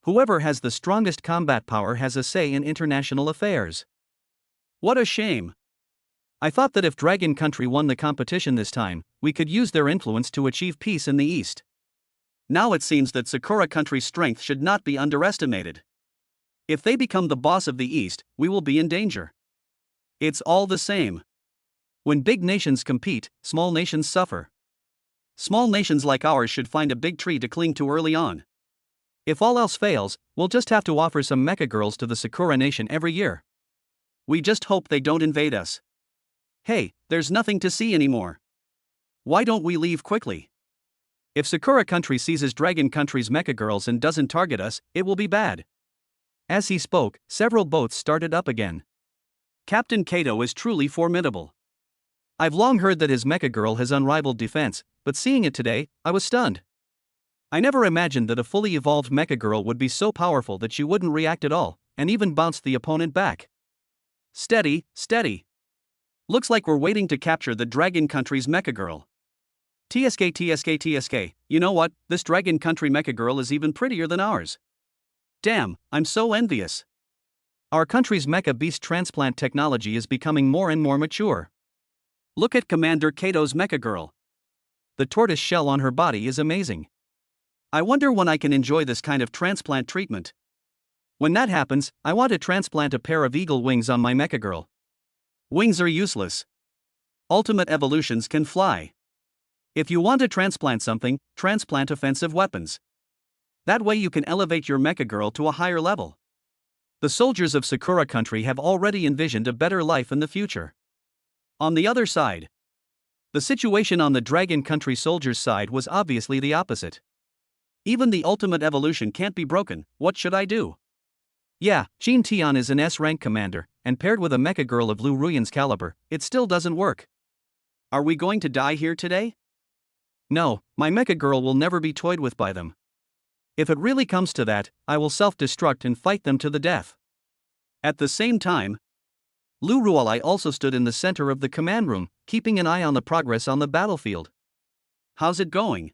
Whoever has the strongest combat power has a say in international affairs. What a shame. I thought that if Dragon Country won the competition this time, we could use their influence to achieve peace in the East. Now it seems that Sakura Country's strength should not be underestimated. If they become the boss of the East, we will be in danger. It's all the same. When big nations compete, small nations suffer. Small nations like ours should find a big tree to cling to early on. If all else fails, we'll just have to offer some mecha girls to the Sakura nation every year. We just hope they don't invade us. Hey, there's nothing to see anymore. Why don't we leave quickly? If Sakura Country seizes Dragon Country's mecha girls and doesn't target us, it will be bad. As he spoke, several boats started up again. Captain Kato is truly formidable. I've long heard that his mecha girl has unrivaled defense, but seeing it today, I was stunned. I never imagined that a fully evolved mecha girl would be so powerful that she wouldn't react at all, and even bounced the opponent back. Steady, steady. Looks like we're waiting to capture the Dragon Country's mecha girl. TSK, you know what, this Dragon Country mecha girl is even prettier than ours. Damn, I'm so envious. Our country's mecha beast transplant technology is becoming more and more mature. Look at Commander Kato's mecha girl. The tortoise shell on her body is amazing. I wonder when I can enjoy this kind of transplant treatment. When that happens, I want to transplant a pair of eagle wings on my Mecha Girl. Wings are useless. Ultimate evolutions can fly. If you want to transplant something, transplant offensive weapons. That way you can elevate your Mecha Girl to a higher level. The soldiers of Sakura country have already envisioned a better life in the future. On the other side, the situation on the Dragon Country soldiers' side was obviously the opposite. Even the ultimate evolution can't be broken. What should I do? Yeah, Jin Tian is an S-rank commander, and paired with a Mecha Girl of Lu Ruyan's caliber, it still doesn't work. Are we going to die here today? No, my Mecha Girl will never be toyed with by them. If it really comes to that, I will self-destruct and fight them to the death. At the same time, Lu Rualai also stood in the center of the command room, keeping an eye on the progress on the battlefield. How's it going?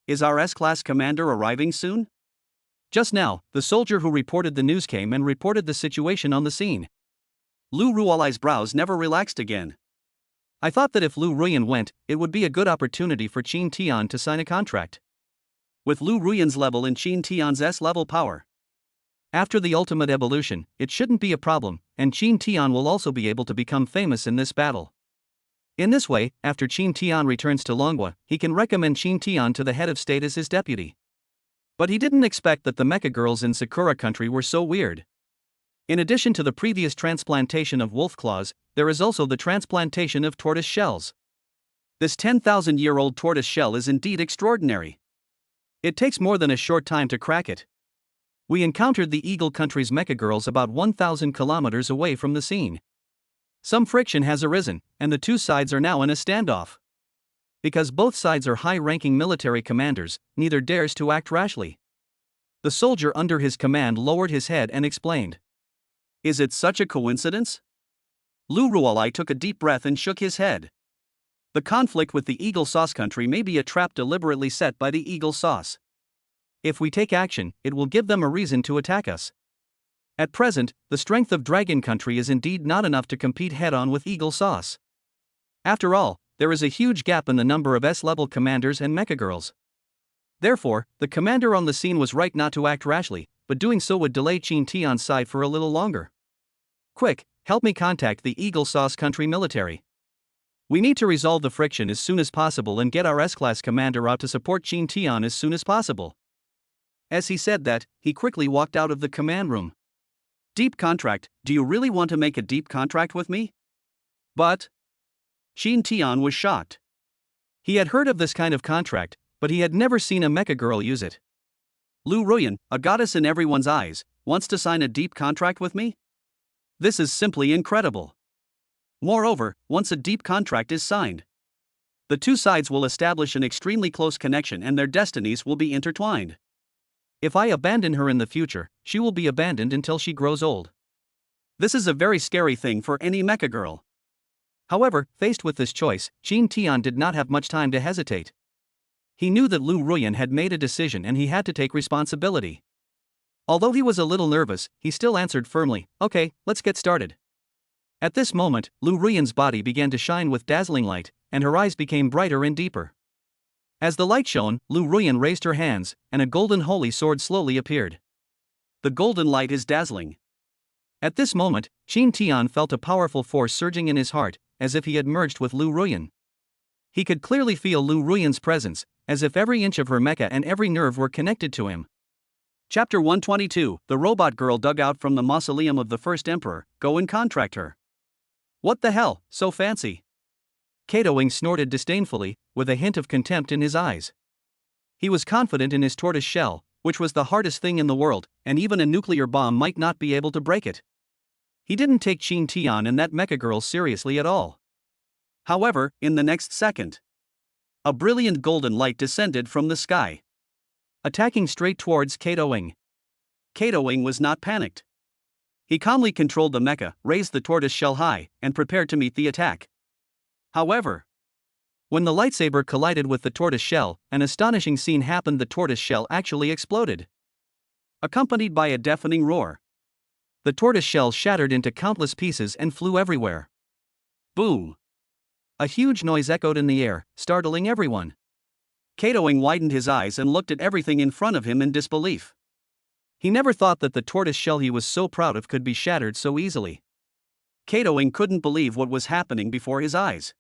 Is our S-class commander arriving soon? Just now, the soldier who reported the news came and reported the situation on the scene. Lu Rualai's brows never relaxed again. I thought that if Lu Ruyan went, it would be a good opportunity for Qin Tian to sign a contract. With Lu Ruyan's level and Qin Tian's S-level power. After the ultimate evolution, it shouldn't be a problem, and Qin Tian will also be able to become famous in this battle. In this way, after Qin Tian returns to Longhua, he can recommend Qin Tian to the head of state as his deputy. But he didn't expect that the Mecha Girls in Sakura country were so weird. In addition to the previous transplantation of wolf claws, there is also the transplantation of tortoise shells. This 10,000-year-old tortoise shell is indeed extraordinary. It takes more than a short time to crack it. We encountered the Eagle country's Mecha Girls about 1,000 kilometers away from the scene. Some friction has arisen, and the two sides are now in a standoff. Because both sides are high-ranking military commanders, neither dares to act rashly. The soldier under his command lowered his head and explained. Is it such a coincidence? Lu Rualai took a deep breath and shook his head. The conflict with the Eagle Sauce country may be a trap deliberately set by the Eagle Sauce. If we take action, it will give them a reason to attack us. At present, the strength of Dragon country is indeed not enough to compete head-on with Eagle Sauce. After all, there is a huge gap in the number of S-level commanders and Mecha Girls. Therefore, the commander on the scene was right not to act rashly, but doing so would delay Qin Tian's side for a little longer. Quick, help me contact the Eagle Sauce country military. We need to resolve the friction as soon as possible and get our S-class commander out to support Qin Tian as soon as possible. As he said that, he quickly walked out of the command room. Deep contract, do you really want to make a deep contract with me? But Qin Tian was shocked. He had heard of this kind of contract, but he had never seen a Mecha Girl use it. Lu Ruyan, a goddess in everyone's eyes, wants to sign a deep contract with me? This is simply incredible. Moreover, once a deep contract is signed, the two sides will establish an extremely close connection and their destinies will be intertwined. If I abandon her in the future, she will be abandoned until she grows old. This is a very scary thing for any Mecha Girl. However, faced with this choice, Qin Tian did not have much time to hesitate. He knew that Lu Ruyan had made a decision and he had to take responsibility. Although he was a little nervous, he still answered firmly, "Okay, let's get started." At this moment, Lu Ruyan's body began to shine with dazzling light, and her eyes became brighter and deeper. As the light shone, Lu Ruyan raised her hands, and a golden holy sword slowly appeared. The golden light is dazzling. At this moment, Qin Tian felt a powerful force surging in his heart, as if he had merged with Lu Ruyan. He could clearly feel Lu Ruyan's presence, as if every inch of her mecha and every nerve were connected to him. Chapter 122, The Robot Girl Dug Out from the Mausoleum of the First Emperor, Go and Contract Her. What the hell, so fancy? Katoing snorted disdainfully, with a hint of contempt in his eyes. He was confident in his tortoise shell, which was the hardest thing in the world, and even a nuclear bomb might not be able to break it. He didn't take Qin Tian and that Mecha Girl seriously at all. However, in the next second, a brilliant golden light descended from the sky, attacking straight towards Katoing. Katoing was not panicked. He calmly controlled the mecha, raised the tortoise shell high, and prepared to meet the attack. However, when the lightsaber collided with the tortoise shell, an astonishing scene happened. The tortoise shell actually exploded, accompanied by a deafening roar. The tortoise shell shattered into countless pieces and flew everywhere. Boom! A huge noise echoed in the air, startling everyone. Katoing widened his eyes and looked at everything in front of him in disbelief. He never thought that the tortoise shell he was so proud of could be shattered so easily. Kato-ing couldn't believe what was happening before his eyes.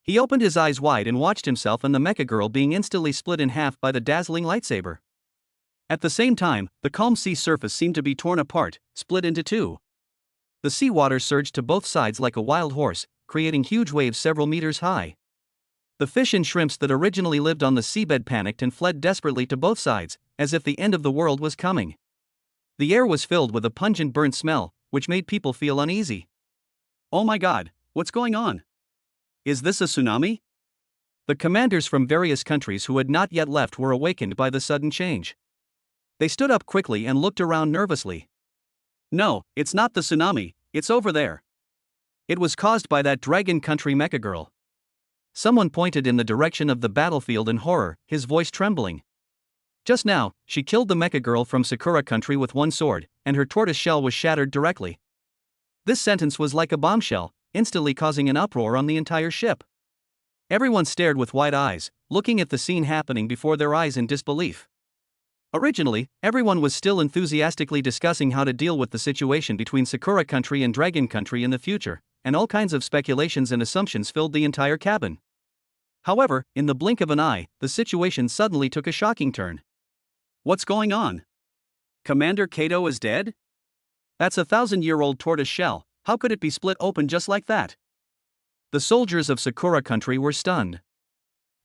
He opened his eyes wide and watched himself and the Mecha Girl being instantly split in half by the dazzling lightsaber. At the same time, the calm sea surface seemed to be torn apart, split into two. The seawater surged to both sides like a wild horse, creating huge waves several meters high. The fish and shrimps that originally lived on the seabed panicked and fled desperately to both sides, as if the end of the world was coming. The air was filled with a pungent burnt smell, which made people feel uneasy. Oh my god, what's going on? Is this a tsunami? The commanders from various countries who had not yet left were awakened by the sudden change. They stood up quickly and looked around nervously. No, it's not the tsunami, it's over there. It was caused by that Dragon Country Mecha Girl. Someone pointed in the direction of the battlefield in horror, his voice trembling. Just now, she killed the Mecha Girl from Sakura Country with one sword, and her tortoise shell was shattered directly. This sentence was like a bombshell, instantly causing an uproar on the entire ship. Everyone stared with wide eyes, looking at the scene happening before their eyes in disbelief. Originally, everyone was still enthusiastically discussing how to deal with the situation between Sakura Country and Dragon Country in the future, and all kinds of speculations and assumptions filled the entire cabin. However, in the blink of an eye, the situation suddenly took a shocking turn. What's going on? Commander Kato is dead? That's a 1,000-year-old tortoise shell, how could it be split open just like that? The soldiers of Sakura Country were stunned.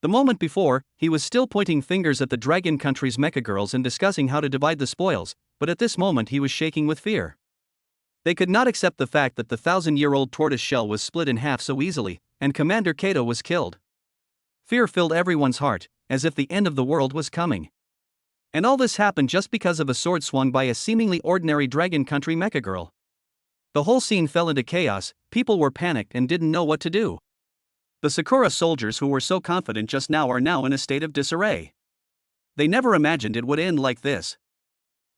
The moment before, he was still pointing fingers at the Dragon Country's Mecha Girls and discussing how to divide the spoils, but at this moment he was shaking with fear. They could not accept the fact that the 1,000-year-old tortoise shell was split in half so easily, and Commander Kato was killed. Fear filled everyone's heart, as if the end of the world was coming. And all this happened just because of a sword swung by a seemingly ordinary Dragon Country Mecha Girl. The whole scene fell into chaos, people were panicked and didn't know what to do. The Sakura soldiers who were so confident just now are now in a state of disarray. They never imagined it would end like this.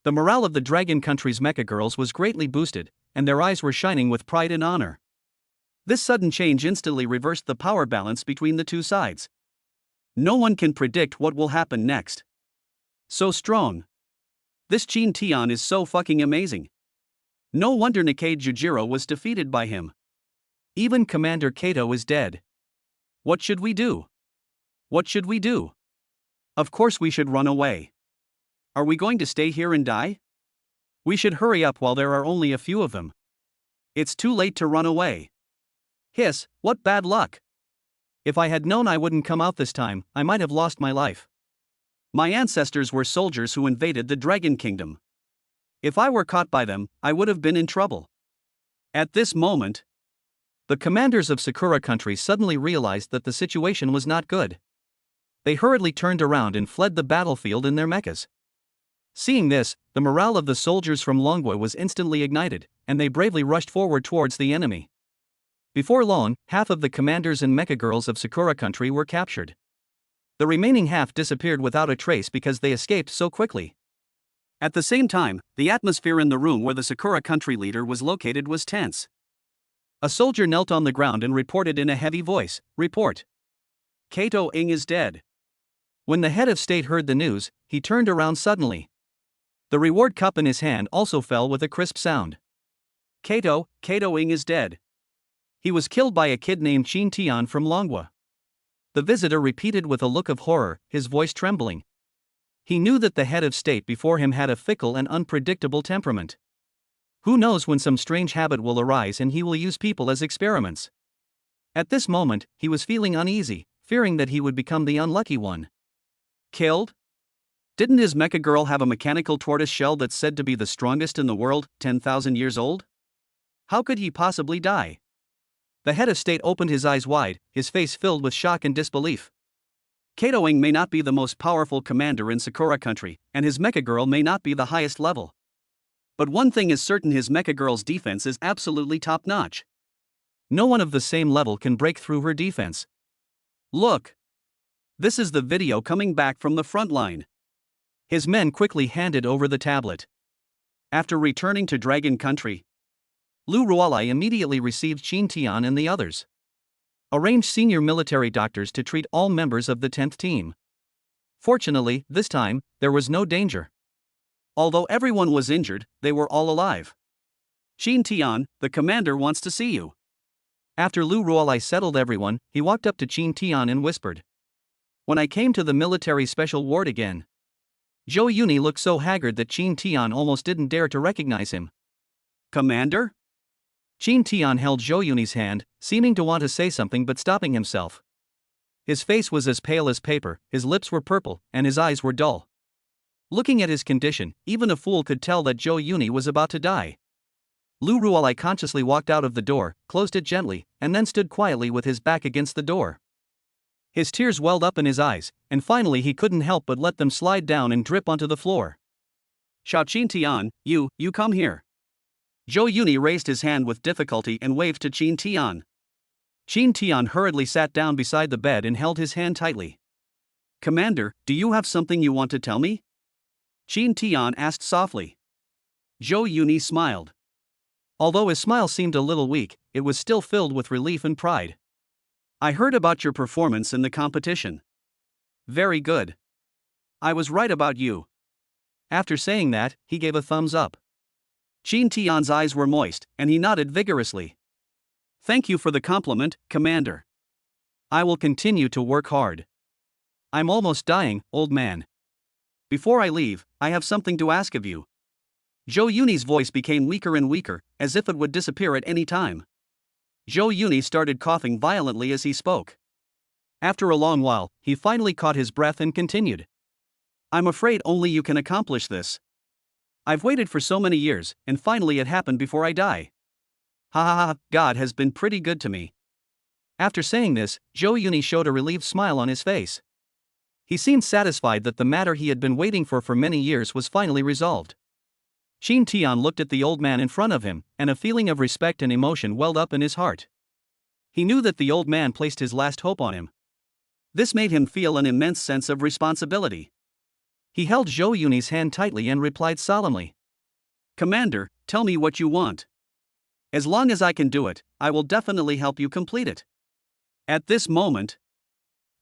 The morale of the Dragon Country's Mecha Girls was greatly boosted, and their eyes were shining with pride and honor. This sudden change instantly reversed the power balance between the two sides. No one can predict what will happen next. So strong. This Chin Tian is so fucking amazing. No wonder Nikkei Jujiro was defeated by him. Even Commander Kato is dead. What should we do? What should we do? Of course we should run away. Are we going to stay here and die? We should hurry up while there are only a few of them. It's too late to run away. Hiss, what bad luck. If I had known I wouldn't come out this time, I might have lost my life. My ancestors were soldiers who invaded the Dragon Kingdom. If I were caught by them, I would have been in trouble. At this moment, the commanders of Sakura Country suddenly realized that the situation was not good. They hurriedly turned around and fled the battlefield in their mechas. Seeing this, the morale of the soldiers from Longwa was instantly ignited, and they bravely rushed forward towards the enemy. Before long, half of the commanders and Mecha Girls of Sakura Country were captured. The remaining half disappeared without a trace because they escaped so quickly. At the same time, the atmosphere in the room where the Sakura Country leader was located was tense. A soldier knelt on the ground and reported in a heavy voice, "Report. Kato-ing is dead." When the head of state heard the news, he turned around suddenly. The reward cup in his hand also fell with a crisp sound. Kato-ing is dead. He was killed by a kid named Chin Tian from Longwa. The visitor repeated with a look of horror, his voice trembling. He knew that the head of state before him had a fickle and unpredictable temperament. Who knows when some strange habit will arise and he will use people as experiments. At this moment, he was feeling uneasy, fearing that he would become the unlucky one. Killed? Didn't his Mecha Girl have a mechanical tortoise shell that's said to be the strongest in the world, 10,000 years old? How could he possibly die? The head of state opened his eyes wide, his face filled with shock and disbelief. Kato-ing may not be the most powerful commander in Sakura Country, and his Mecha Girl may not be the highest level. But one thing is certain, his Mecha Girl's defense is absolutely top-notch. No one of the same level can break through her defense. Look! This is the video coming back from the front line. His men quickly handed over the tablet. After returning to Dragon Country, Lu Rualai immediately received Chin Tian and the others. Arranged senior military doctors to treat all members of the 10th team. Fortunately, this time, there was no danger. Although everyone was injured, they were all alive. Qin Tian, the commander wants to see you. After Lu Ruolai settled everyone, he walked up to Qin Tian and whispered. When I came to the military special ward again. Zhou Yuni looked so haggard that Qin Tian almost didn't dare to recognize him. Commander? Qin Tian held Zhou Yuni's hand, seeming to want to say something but stopping himself. His face was as pale as paper, his lips were purple, and his eyes were dull. Looking at his condition, even a fool could tell that Zhou Yuni was about to die. Lu Ruolai consciously walked out of the door, closed it gently, and then stood quietly with his back against the door. His tears welled up in his eyes, and finally he couldn't help but let them slide down and drip onto the floor. Xiao Qin Tian, you come here. Zhou Yuni raised his hand with difficulty and waved to Qin Tian. Qin Tian hurriedly sat down beside the bed and held his hand tightly. Commander, do you have something you want to tell me? Qin Tian asked softly. Zhou Yuni smiled. Although his smile seemed a little weak, it was still filled with relief and pride. I heard about your performance in the competition. Very good. I was right about you. After saying that, he gave a thumbs up. Qin Tian's eyes were moist, and he nodded vigorously. Thank you for the compliment, Commander. I will continue to work hard. I'm almost dying, old man. Before I leave, I have something to ask of you. Zhou Yuni's voice became weaker and weaker, as if it would disappear at any time. Zhou Yuni started coughing violently as he spoke. After a long while, he finally caught his breath and continued. I'm afraid only you can accomplish this. I've waited for so many years, and finally it happened before I die. Ha ha ha, God has been pretty good to me. After saying this, Zhou Yuni showed a relieved smile on his face. He seemed satisfied that the matter he had been waiting for many years was finally resolved. Qin Tian looked at the old man in front of him, and a feeling of respect and emotion welled up in his heart. He knew that the old man placed his last hope on him. This made him feel an immense sense of responsibility. He held Zhou Yuni's hand tightly and replied solemnly. Commander, tell me what you want. As long as I can do it, I will definitely help you complete it. At this moment,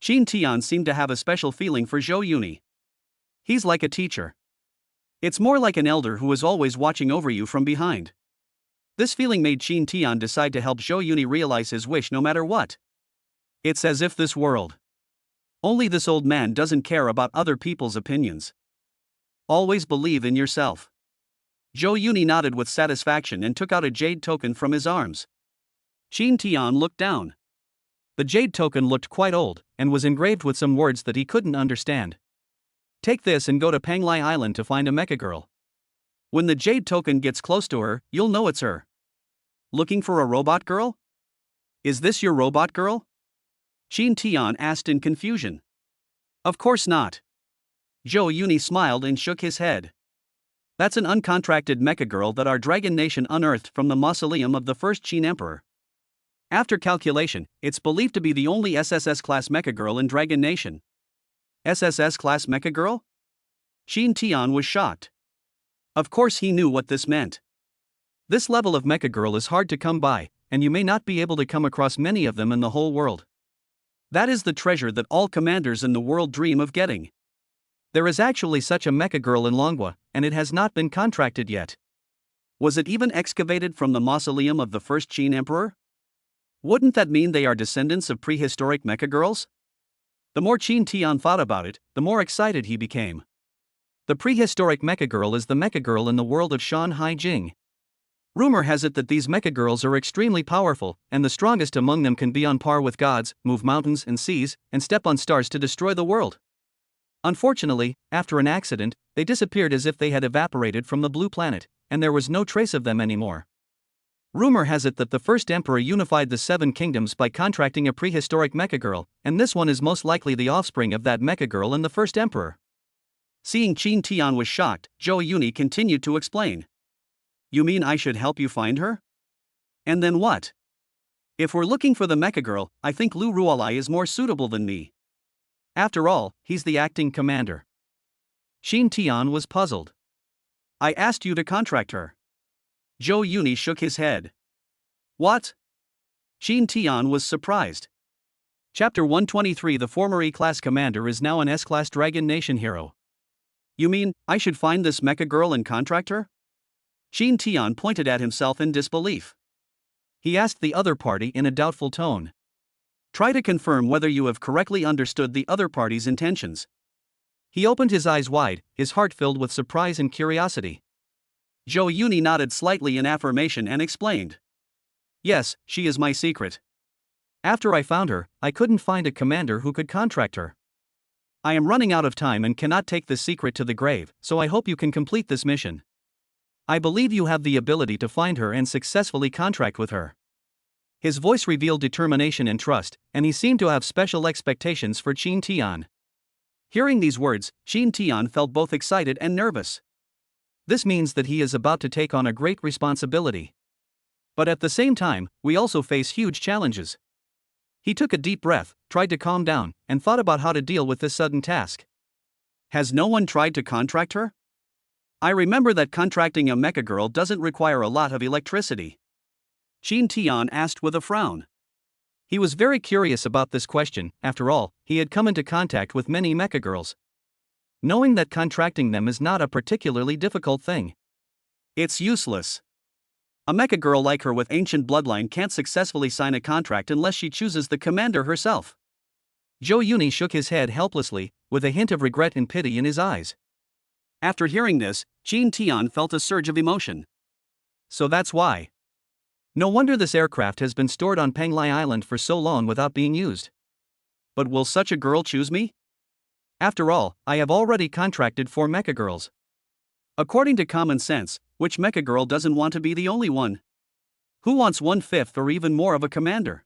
Qin Tian seemed to have a special feeling for Zhou Yuni. He's like a teacher. It's more like an elder who is always watching over you from behind. This feeling made Qin Tian decide to help Zhou Yuni realize his wish no matter what. It's as if this world. Only this old man doesn't care about other people's opinions. Always believe in yourself. Zhou Yuni nodded with satisfaction and took out a jade token from his arms. Qin Tian looked down. The jade token looked quite old, and was engraved with some words that he couldn't understand. Take this and go to Panglai Island to find a mecha girl. When the jade token gets close to her, you'll know it's her. Looking for a robot girl? Is this your robot girl? Qin Tian asked in confusion. Of course not. Zhou Yuni smiled and shook his head. That's an uncontracted mecha girl that our dragon nation unearthed from the mausoleum of the first Qin Emperor. After calculation, it's believed to be the only SSS-class mecha girl in Dragon Nation. SSS-class mecha girl? Qin Tian was shocked. Of course he knew what this meant. This level of mecha girl is hard to come by, and you may not be able to come across many of them in the whole world. That is the treasure that all commanders in the world dream of getting. There is actually such a mecha girl in Longwa, and it has not been contracted yet. Was it even excavated from the mausoleum of the first Qin Emperor? Wouldn't that mean they are descendants of prehistoric mecha girls? The more Qin Tian thought about it, the more excited he became. The prehistoric mecha girl is the mecha girl in the world of Shan Hai Jing. Rumor has it that these mecha girls are extremely powerful, and the strongest among them can be on par with gods, move mountains and seas, and step on stars to destroy the world. Unfortunately, after an accident, they disappeared as if they had evaporated from the blue planet, and there was no trace of them anymore. Rumor has it that the first emperor unified the 7 kingdoms by contracting a prehistoric mecha girl, and this one is most likely the offspring of that mecha girl and the first emperor. Seeing Qin Tian was shocked, Zhou Yuni continued to explain. You mean I should help you find her? And then what? If we're looking for the mecha girl, I think Lu Ruolai is more suitable than me. After all, he's the acting commander. Qin Tian was puzzled. I asked you to contract her. Zhou Yuni shook his head. What? Qin Tian was surprised. Chapter 123. The former E-class commander is now an S-class Dragon Nation hero. You mean, I should find this mecha girl and contract her? Qin Tian pointed at himself in disbelief. He asked the other party in a doubtful tone. Try to confirm whether you have correctly understood the other party's intentions. He opened his eyes wide, his heart filled with surprise and curiosity. Zhou Yuni nodded slightly in affirmation and explained. Yes, she is my secret. After I found her, I couldn't find a commander who could contract her. I am running out of time and cannot take this secret to the grave, so I hope you can complete this mission. I believe you have the ability to find her and successfully contract with her. His voice revealed determination and trust, and he seemed to have special expectations for Qin Tian. Hearing these words, Qin Tian felt both excited and nervous. This means that he is about to take on a great responsibility. But at the same time, we also face huge challenges. He took a deep breath, tried to calm down, and thought about how to deal with this sudden task. Has no one tried to contract her? I remember that contracting a mecha girl doesn't require a lot of electricity. Qin Tian asked with a frown. He was very curious about this question. After all, he had come into contact with many mecha girls. Knowing that contracting them is not a particularly difficult thing. It's useless. A mecha girl like her with ancient bloodline can't successfully sign a contract unless she chooses the commander herself. Zhou Yuni shook his head helplessly, with a hint of regret and pity in his eyes. After hearing this, Qin Tian felt a surge of emotion. So that's why. No wonder this aircraft has been stored on Penglai Island for so long without being used. But will such a girl choose me? After all, I have already contracted 4 mecha girls. According to common sense, which mecha girl doesn't want to be the only one? Who wants 1/5 or even more of a commander?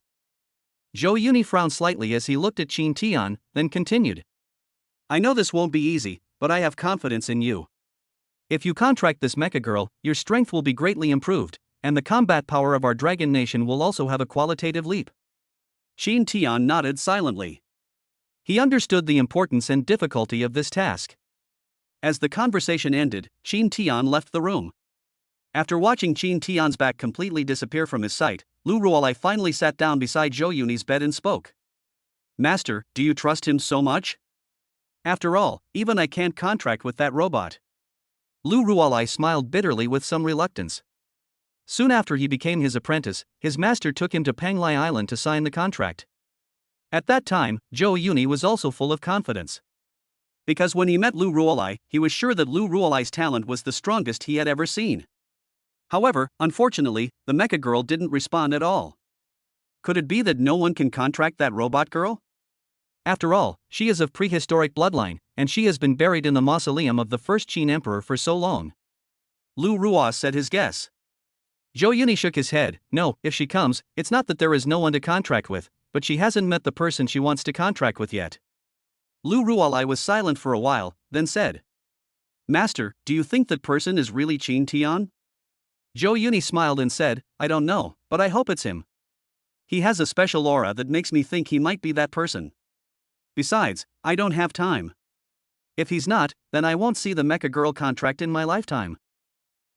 Zhou Yuni frowned slightly as he looked at Qin Tian, then continued. I know this won't be easy, but I have confidence in you. If you contract this mecha girl, your strength will be greatly improved, and the combat power of our dragon nation will also have a qualitative leap. Qin Tian nodded silently. He understood the importance and difficulty of this task. As the conversation ended, Qin Tian left the room. After watching Qin Tian's back completely disappear from his sight, Lu Ruolai finally sat down beside Zhou Yuni's bed and spoke. Master, do you trust him so much? After all, even I can't contract with that robot. Lu Ruolai smiled bitterly with some reluctance. Soon after he became his apprentice, his master took him to Penglai Island to sign the contract. At that time, Zhou Yuni was also full of confidence. Because when he met Lu Ruolai, he was sure that Lu Ruolai's talent was the strongest he had ever seen. However, unfortunately, the mecha girl didn't respond at all. Could it be that no one can contract that robot girl? After all, she is of prehistoric bloodline, and she has been buried in the mausoleum of the first Qin emperor for so long. Lu Ruo said his guess. Zhou Yuni shook his head. No, if she comes, it's not that there is no one to contract with, but she hasn't met the person she wants to contract with yet. Lu Ruolai was silent for a while, then said. Master, do you think that person is really Qin Tian? Zhou Yuni smiled and said, I don't know, but I hope it's him. He has a special aura that makes me think he might be that person. Besides, I don't have time. If he's not, then I won't see the mecha girl contract in my lifetime.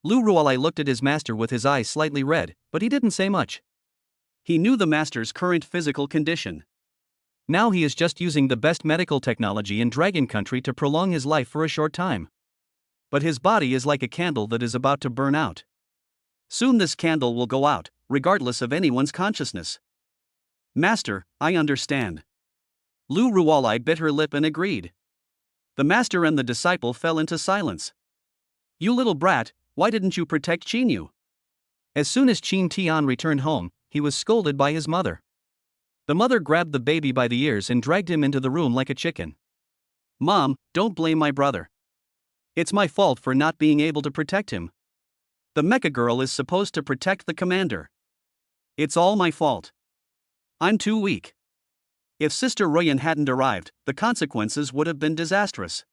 Lu Ruolai looked at his master with his eyes slightly red, but he didn't say much. He knew the master's current physical condition. Now he is just using the best medical technology in Dragon Country to prolong his life for a short time. But his body is like a candle that is about to burn out. Soon this candle will go out, regardless of anyone's consciousness. Master, I understand. Lu Ruolai bit her lip and agreed. The master and the disciple fell into silence. You little brat, why didn't you protect Qinyu? As soon as Qin Tian returned home, he was scolded by his mother. The mother grabbed the baby by the ears and dragged him into the room like a chicken. Mom, don't blame my brother. It's my fault for not being able to protect him. The mecha girl is supposed to protect the commander. It's all my fault. I'm too weak. If Sister Ruyan hadn't arrived, the consequences would have been disastrous.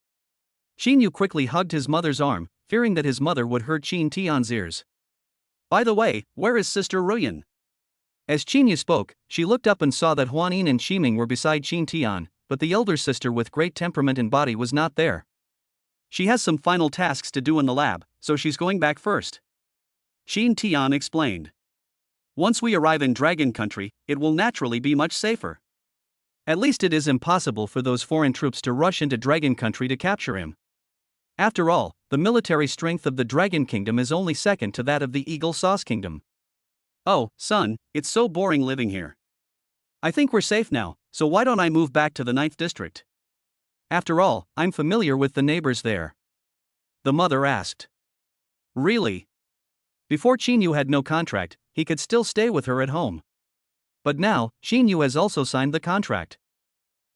Qinyu quickly hugged his mother's arm, fearing that his mother would hurt Qin Tian's ears. By the way, where is Sister Ruyan? As Qinyu spoke, she looked up and saw that Huanin and Shiming were beside Qin Tian, but the elder sister with great temperament and body was not there. She has some final tasks to do in the lab, so she's going back first. Qin Tian explained. Once we arrive in Dragon Country, it will naturally be much safer. At least it is impossible for those foreign troops to rush into Dragon Country to capture him. After all, the military strength of the Dragon Kingdom is only second to that of the Eagle Sauce Kingdom. Oh, son, it's so boring living here. I think we're safe now, so why don't I move back to the 9th district? After all, I'm familiar with the neighbors there. The mother asked. Really? Before Chinyu had no contract, he could still stay with her at home. But now, Chinyu has also signed the contract.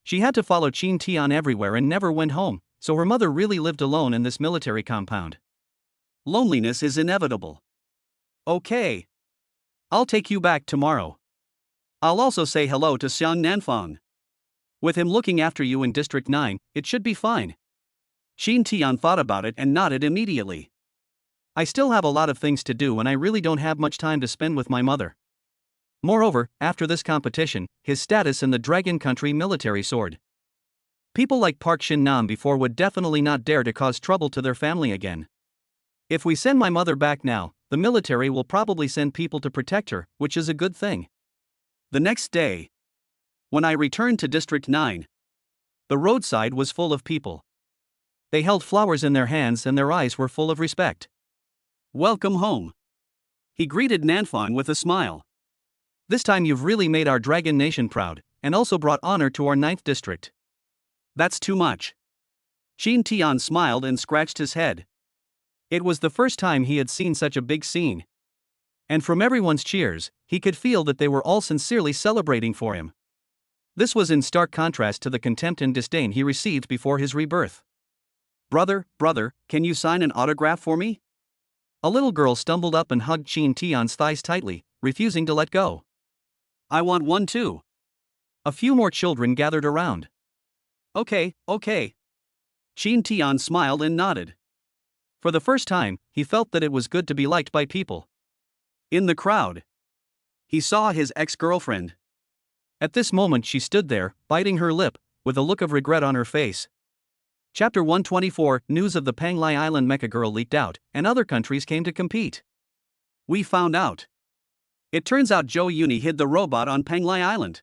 She had to follow Qin Tian everywhere and never went home, so her mother really lived alone in this military compound. Loneliness is inevitable. Okay. I'll take you back tomorrow. I'll also say hello to Xiang Nanfang. With him looking after you in District 9, it should be fine. Qin Tian thought about it and nodded immediately. I still have a lot of things to do and I really don't have much time to spend with my mother. Moreover, after this competition, his status in the Dragon Country military soared. People like Park Shin Nam before would definitely not dare to cause trouble to their family again. If we send my mother back now, the military will probably send people to protect her, which is a good thing. The next day, when I returned to District 9, the roadside was full of people. They held flowers in their hands and their eyes were full of respect. Welcome home. He greeted Nanfang with a smile. This time you've really made our Dragon Nation proud, and also brought honor to our 9th district. That's too much. Qin Tian smiled and scratched his head. It was the first time he had seen such a big scene. And from everyone's cheers, he could feel that they were all sincerely celebrating for him. This was in stark contrast to the contempt and disdain he received before his rebirth. Brother, can you sign an autograph for me? A little girl stumbled up and hugged Qin Tian's thighs tightly, refusing to let go. I want one too. A few more children gathered around. Okay. Qin Tian smiled and nodded. For the first time, he felt that it was good to be liked by people. In the crowd, he saw his ex-girlfriend. At this moment she stood there, biting her lip, with a look of regret on her face. Chapter 124, News of the Panglai Island Mecha Girl leaked out, and other countries came to compete. We found out. It turns out Zhou Yuni hid the robot on Panglai Island.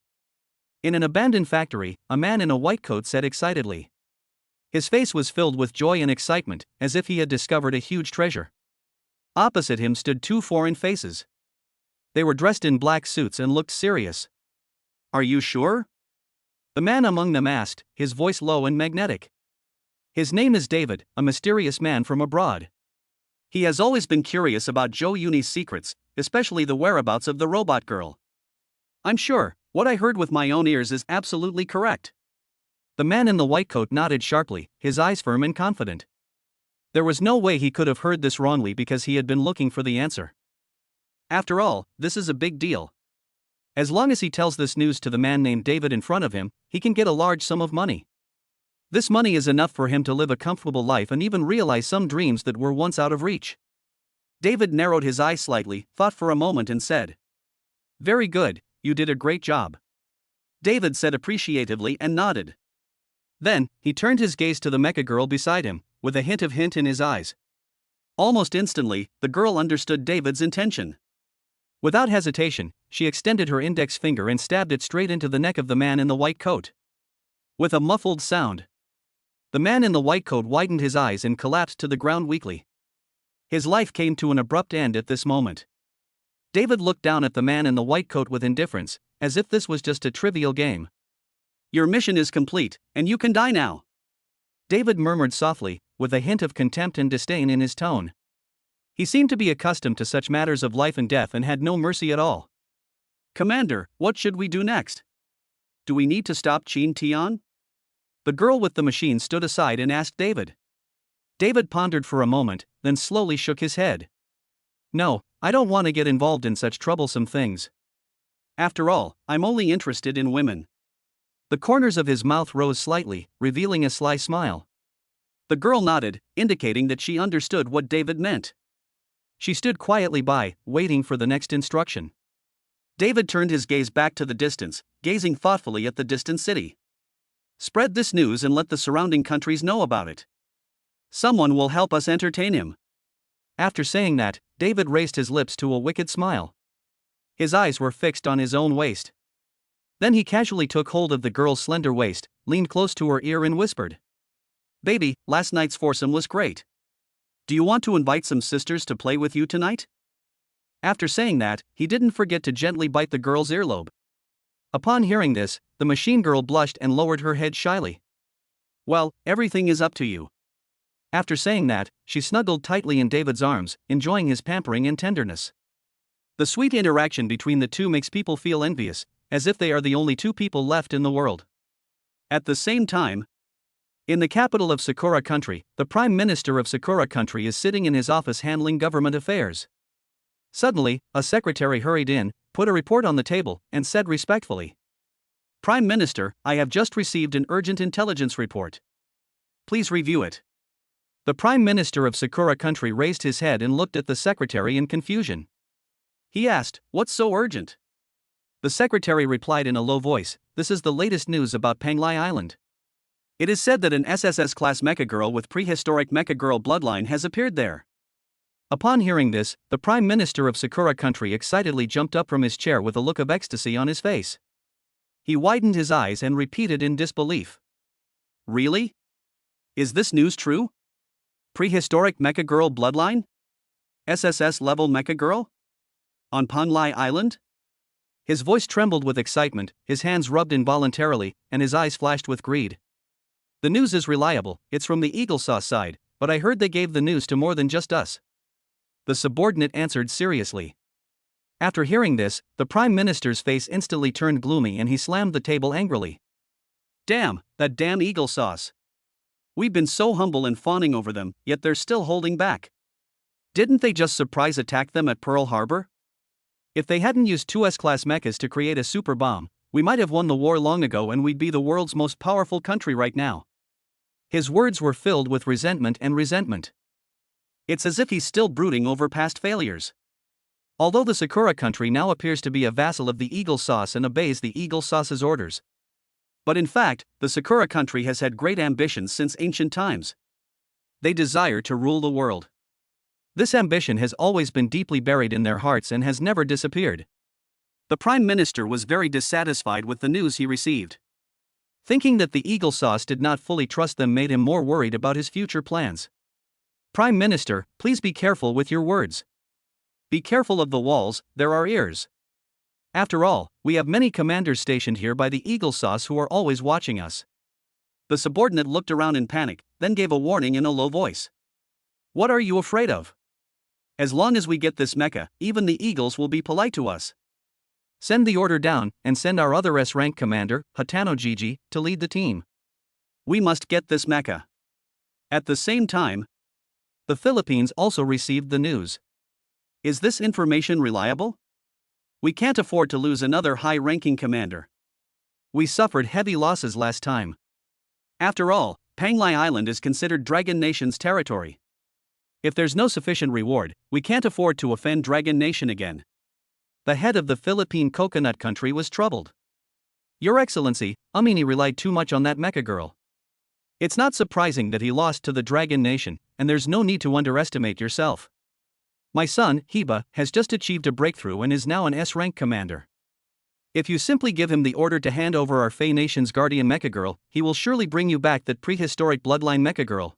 In an abandoned factory, a man in a white coat said excitedly. His face was filled with joy and excitement, as if he had discovered a huge treasure. Opposite him stood two foreign faces. They were dressed in black suits and looked serious. Are you sure? The man among them asked, his voice low and magnetic. His name is David, a mysterious man from abroad. He has always been curious about Zhou Yuni's secrets, especially the whereabouts of the robot girl. I'm sure, what I heard with my own ears is absolutely correct. The man in the white coat nodded sharply, his eyes firm and confident. There was no way he could have heard this wrongly because he had been looking for the answer. After all, this is a big deal. As long as he tells this news to the man named David in front of him, he can get a large sum of money. This money is enough for him to live a comfortable life and even realize some dreams that were once out of reach. David narrowed his eyes slightly, thought for a moment and said, Very good, you did a great job. David said appreciatively and nodded. Then, he turned his gaze to the mecha girl beside him, with a hint in his eyes. Almost instantly, the girl understood David's intention. Without hesitation, she extended her index finger and stabbed it straight into the neck of the man in the white coat. With a muffled sound, the man in the white coat widened his eyes and collapsed to the ground weakly. His life came to an abrupt end at this moment. David looked down at the man in the white coat with indifference, as if this was just a trivial game. Your mission is complete, and you can die now. David murmured softly, with a hint of contempt and disdain in his tone. He seemed to be accustomed to such matters of life and death and had no mercy at all. Commander, what should we do next? Do we need to stop Qin Tian? The girl with the machine stood aside and asked David. David pondered for a moment, then slowly shook his head. No, I don't want to get involved in such troublesome things. After all, I'm only interested in women. The corners of his mouth rose slightly, revealing a sly smile. The girl nodded, indicating that she understood what David meant. She stood quietly by, waiting for the next instruction. David turned his gaze back to the distance, gazing thoughtfully at the distant city. Spread this news and let the surrounding countries know about it. Someone will help us entertain him. After saying that, David raised his lips to a wicked smile. His eyes were fixed on his own waist. Then he casually took hold of the girl's slender waist, leaned close to her ear and whispered. Baby, last night's foursome was great. Do you want to invite some sisters to play with you tonight? After saying that, he didn't forget to gently bite the girl's earlobe. Upon hearing this, the machine girl blushed and lowered her head shyly. Well, everything is up to you. After saying that, she snuggled tightly in David's arms, enjoying his pampering and tenderness. The sweet interaction between the two makes people feel envious, as if they are the only two people left in the world. At the same time, in the capital of Sakura Country, the Prime Minister of Sakura Country is sitting in his office handling government affairs. Suddenly, a secretary hurried in, put a report on the table, and said respectfully, "Prime Minister, I have just received an urgent intelligence report. Please review it." The Prime Minister of Sakura Country raised his head and looked at the secretary in confusion. He asked, "What's so urgent?" The secretary replied in a low voice, "This is the latest news about Panglai Island. It is said that an SSS-class Mecha Girl with prehistoric Mecha Girl bloodline has appeared there." Upon hearing this, the Prime Minister of Sakura Country excitedly jumped up from his chair with a look of ecstasy on his face. He widened his eyes and repeated in disbelief, "Really? Is this news true? Prehistoric Mecha Girl bloodline? SSS-level Mecha Girl? On Panglai Island?" His voice trembled with excitement, his hands rubbed involuntarily, and his eyes flashed with greed. "The news is reliable, it's from the Eagle Sauce side, but I heard they gave the news to more than just us," the subordinate answered seriously. After hearing this, the Prime Minister's face instantly turned gloomy and he slammed the table angrily. "Damn, that damn Eagle Sauce. We've been so humble and fawning over them, yet they're still holding back. Didn't they just surprise attack them at Pearl Harbor? If they hadn't used two S-class mechas to create a super bomb, we might have won the war long ago and we'd be the world's most powerful country right now." His words were filled with resentment and resentment. It's as if he's still brooding over past failures. Although the Sakura Country now appears to be a vassal of the Eagle Sauce and obeys the Eagle Sauce's orders. But in fact, the Sakura Country has had great ambitions since ancient times. They desire to rule the world. This ambition has always been deeply buried in their hearts and has never disappeared. The Prime Minister was very dissatisfied with the news he received. Thinking that the Eagle Sauce did not fully trust them made him more worried about his future plans. "Prime Minister, please be careful with your words. Be careful of the walls, there are ears. After all, we have many commanders stationed here by the Eagle Sauce who are always watching us." The subordinate looked around in panic, then gave a warning in a low voice. "What are you afraid of? As long as we get this mecha, even the Eagles will be polite to us. Send the order down, and send our other S-rank commander, Hatano Gigi, to lead the team. We must get this mecha." At the same time, the Philippines also received the news. Is this information reliable? We can't afford to lose another high-ranking commander. We suffered heavy losses last time. After all, Panglai Island is considered Dragon Nation's territory. If there's no sufficient reward, we can't afford to offend Dragon Nation again. The head of the Philippine Coconut Country was troubled. "Your Excellency, Amini relied too much on that Mecha Girl. It's not surprising that he lost to the Dragon Nation, and there's no need to underestimate yourself. My son, Hiba, has just achieved a breakthrough and is now an S-rank commander. If you simply give him the order to hand over our Fey Nation's guardian Mecha Girl, he will surely bring you back that prehistoric bloodline Mecha Girl."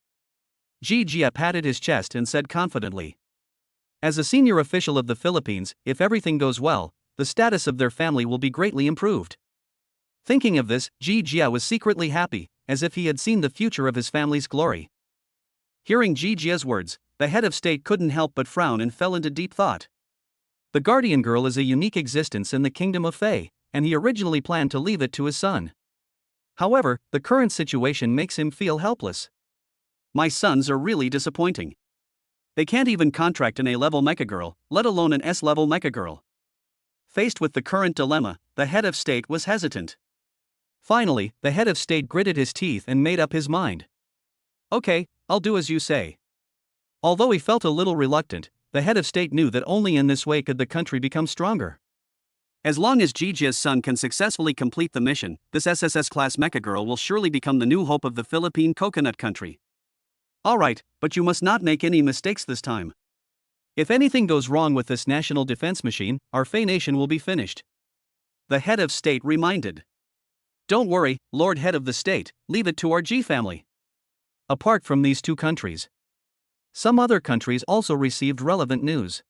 Jia patted his chest and said confidently. As a senior official of the Philippines, if everything goes well, the status of their family will be greatly improved. Thinking of this, Jia was secretly happy, as if he had seen the future of his family's glory. Hearing Jia's words, the head of state couldn't help but frown and fell into deep thought. The guardian girl is a unique existence in the kingdom of Fey, and he originally planned to leave it to his son. However, the current situation makes him feel helpless. My sons are really disappointing. They can't even contract an A-level Mecha Girl, let alone an S-level Mecha Girl. Faced with the current dilemma, the head of state was hesitant. Finally, the head of state gritted his teeth and made up his mind. "Okay, I'll do as you say." Although he felt a little reluctant, the head of state knew that only in this way could the country become stronger. As long as Jijia's son can successfully complete the mission, this SSS-class Mecha Girl will surely become the new hope of the Philippine Coconut Country. Alright, but you must not make any mistakes this time. If anything goes wrong with this national defense machine, our Fey Nation will be finished. The head of state reminded. "Don't worry, Lord Head of the State, leave it to our G family. apart from these two countries. Some other countries also received relevant news.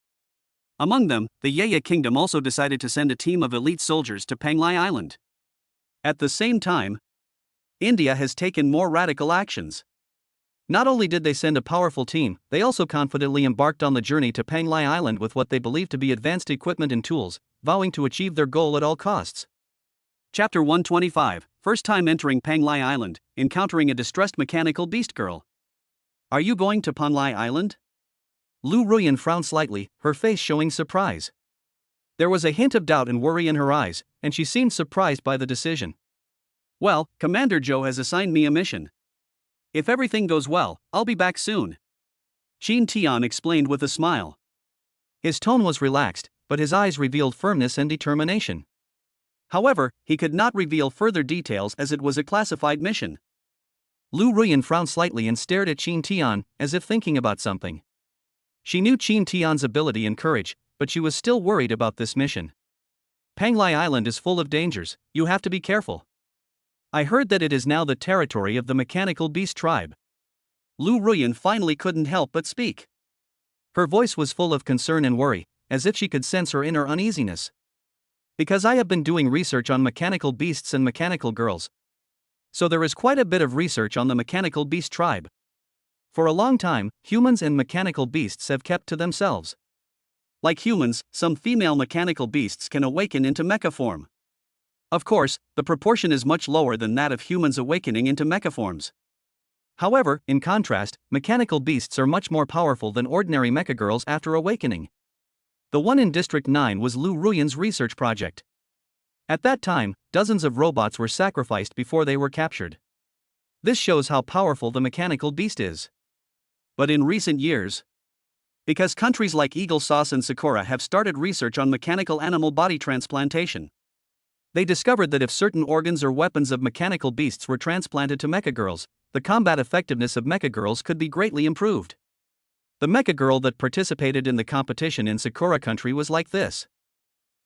Among them, the Yaya Kingdom also decided to send a team of elite soldiers to Panglai Island. At the same time, India has taken more radical actions. Not only did they send a powerful team, they also confidently embarked on the journey to Panglai Island with what they believed to be advanced equipment and tools, vowing to achieve their goal at all costs. Chapter 125, First time entering Panglai Island, encountering a distressed mechanical beast girl. Are you going to Panglai Island? Lu Ruyan frowned slightly, her face showing surprise. There was a hint of doubt and worry in her eyes, and she seemed surprised by the decision. Well, Commander Zhou has assigned me a mission. If everything goes well, I'll be back soon. Qin Tian explained with a smile. His tone was relaxed, but his eyes revealed firmness and determination. However, he could not reveal further details as it was a classified mission. Lu Ruyan frowned slightly and stared at Qin Tian, as if thinking about something. She knew Qin Tian's ability and courage, but she was still worried about this mission. Panglai Island is full of dangers, you have to be careful. I heard that it is now the territory of the mechanical beast tribe. Lu Ruyan finally couldn't help but speak. Her voice was full of concern and worry, as if she could sense her inner uneasiness. Because I have been doing research on mechanical beasts and mechanical girls. So there is quite a bit of research on the mechanical beast tribe. For a long time, humans and mechanical beasts have kept to themselves. Like humans, some female mechanical beasts can awaken into mecha form. Of course, the proportion is much lower than that of humans awakening into mecha forms. However, in contrast, mechanical beasts are much more powerful than ordinary mecha girls after awakening. The one in District 9 was Lu Ruyan's research project. At that time, dozens of robots were sacrificed before they were captured. This shows how powerful the mechanical beast is. But in recent years, because countries like Eagle Sauce and Sakura have started research on mechanical animal body transplantation, they discovered that if certain organs or weapons of mechanical beasts were transplanted to mecha girls, the combat effectiveness of mecha girls could be greatly improved. The mecha girl that participated in the competition in Sakura country was like this.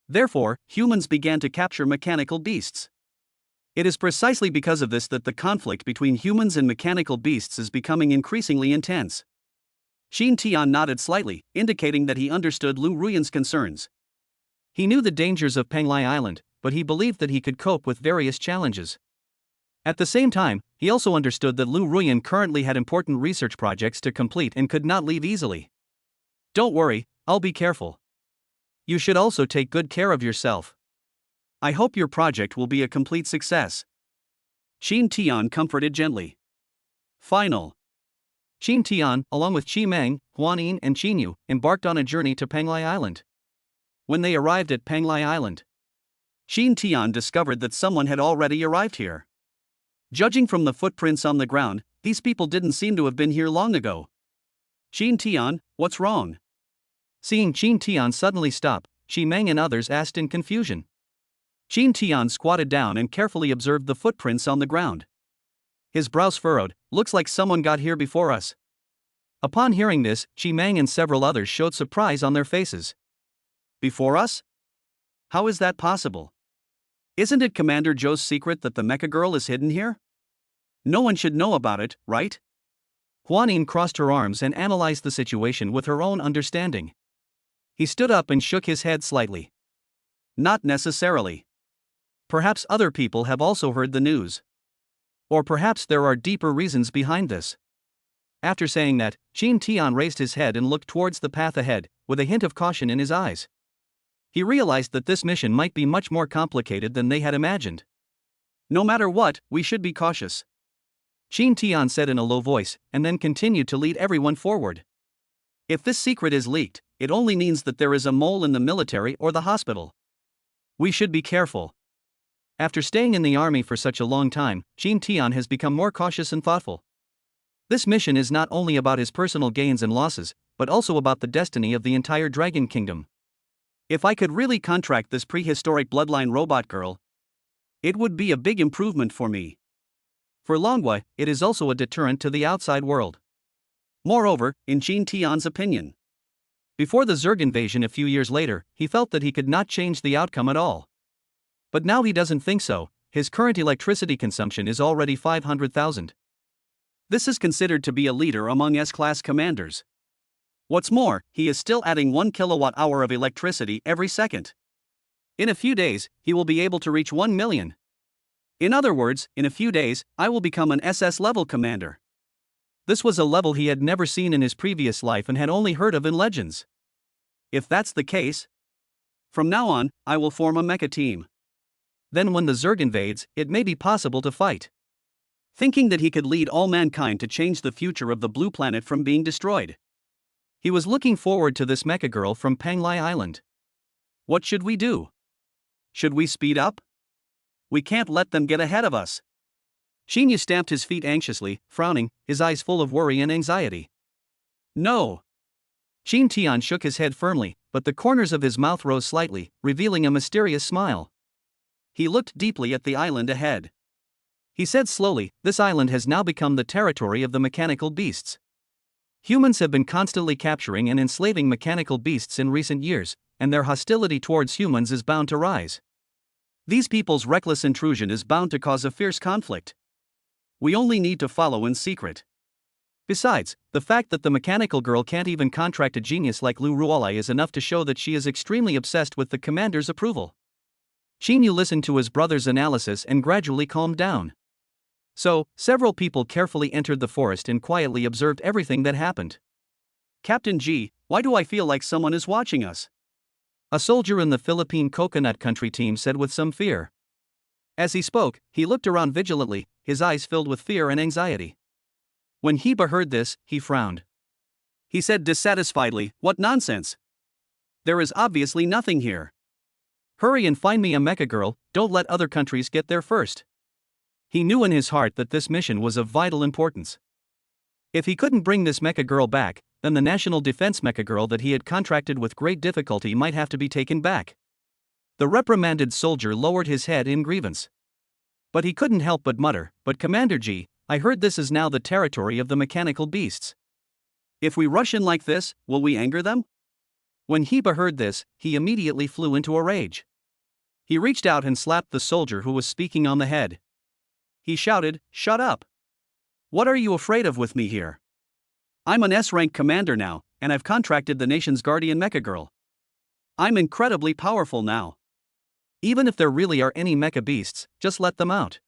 Therefore, humans began to capture mechanical beasts. It is precisely because of this that the conflict between humans and mechanical beasts is becoming increasingly intense. Qin Tian nodded slightly, indicating that he understood Lu Ruyan's concerns. He knew the dangers of Panglai Island, but he believed that he could cope with various challenges. At the same time, he also understood that Lu Ruyan currently had important research projects to complete and could not leave easily. Don't worry, I'll be careful. You should also take good care of yourself. I hope your project will be a complete success. Qin Tian comforted gently. Final. Qin Tian, along with Qi Meng, Huan Yin and Qin Yu, embarked on a journey to Panglai Island. When they arrived at Panglai Island, Qin Tian discovered that someone had already arrived here. Judging from the footprints on the ground, these people didn't seem to have been here long ago. Qin Tian, what's wrong? Seeing Qin Tian suddenly stop, Qi Meng and others asked in confusion. Qin Tian squatted down and carefully observed the footprints on the ground. His brows furrowed, looks like someone got here before us. Upon hearing this, Qi Meng and several others showed surprise on their faces. Before us? How is that possible? Isn't it Commander Zhou's secret that the mecha girl is hidden here? No one should know about it, right? Huan Yin crossed her arms and analyzed the situation with her own understanding. He stood up and shook his head slightly. Not necessarily. Perhaps other people have also heard the news. Or perhaps there are deeper reasons behind this. After saying that, Qin Tian raised his head and looked towards the path ahead, with a hint of caution in his eyes. He realized that this mission might be much more complicated than they had imagined. No matter what, we should be cautious. Qin Tian said in a low voice, and then continued to lead everyone forward. If this secret is leaked, it only means that there is a mole in the military or the hospital. We should be careful. After staying in the army for such a long time, Qin Tian has become more cautious and thoughtful. This mission is not only about his personal gains and losses, but also about the destiny of the entire Dragon Kingdom. If I could really contract this prehistoric bloodline robot girl, it would be a big improvement for me. For Longhua, it is also a deterrent to the outside world. Moreover, in Qin Tian's opinion, before the Zerg invasion a few years later, he felt that he could not change the outcome at all. But now he doesn't think so. His current electricity consumption is already 500,000. This is considered to be a leader among S-class commanders. What's more, he is still adding 1 kilowatt-hour of electricity every second. In a few days, he will be able to reach 1 million. In other words, in a few days, I will become an SS-level commander. This was a level he had never seen in his previous life and had only heard of in legends. If that's the case, from now on, I will form a mecha team. Then when the Zerg invades, it may be possible to fight. Thinking that he could lead all mankind to change the future of the blue planet from being destroyed. He was looking forward to this mecha girl from Panglai Island. What should we do? Should we speed up? We can't let them get ahead of us. Xinyu stamped his feet anxiously, frowning, his eyes full of worry and anxiety. No. Qin Tian shook his head firmly, but the corners of his mouth rose slightly, revealing a mysterious smile. He looked deeply at the island ahead. He said slowly, "This island has now become the territory of the mechanical beasts. Humans have been constantly capturing and enslaving mechanical beasts in recent years, and their hostility towards humans is bound to rise. These people's reckless intrusion is bound to cause a fierce conflict. We only need to follow in secret. Besides, the fact that the mechanical girl can't even contract a genius like Lu Ruolai is enough to show that she is extremely obsessed with the commander's approval." Xinyu listened to his brother's analysis and gradually calmed down. So, several people carefully entered the forest and quietly observed everything that happened. "Captain G, why do I feel like someone is watching us?" a soldier in the Philippine Coconut Country team said with some fear. As he spoke, he looked around vigilantly, his eyes filled with fear and anxiety. When Heba heard this, he frowned. He said dissatisfiedly, "What nonsense! There is obviously nothing here. Hurry and find me a mecha girl, don't let other countries get there first." He knew in his heart that this mission was of vital importance. If he couldn't bring this mecha girl back, then the National Defense mecha girl that he had contracted with great difficulty might have to be taken back. The reprimanded soldier lowered his head in grievance. But he couldn't help but mutter, "But Commander G, I heard this is now the territory of the mechanical beasts. If we rush in like this, will we anger them?" When Heba heard this, he immediately flew into a rage. He reached out and slapped the soldier who was speaking on the head. He shouted, "Shut up! What are you afraid of with me here? I'm an S-rank commander now, and I've contracted the nation's guardian mecha girl. I'm incredibly powerful now. Even if there really are any mecha beasts, just let them out.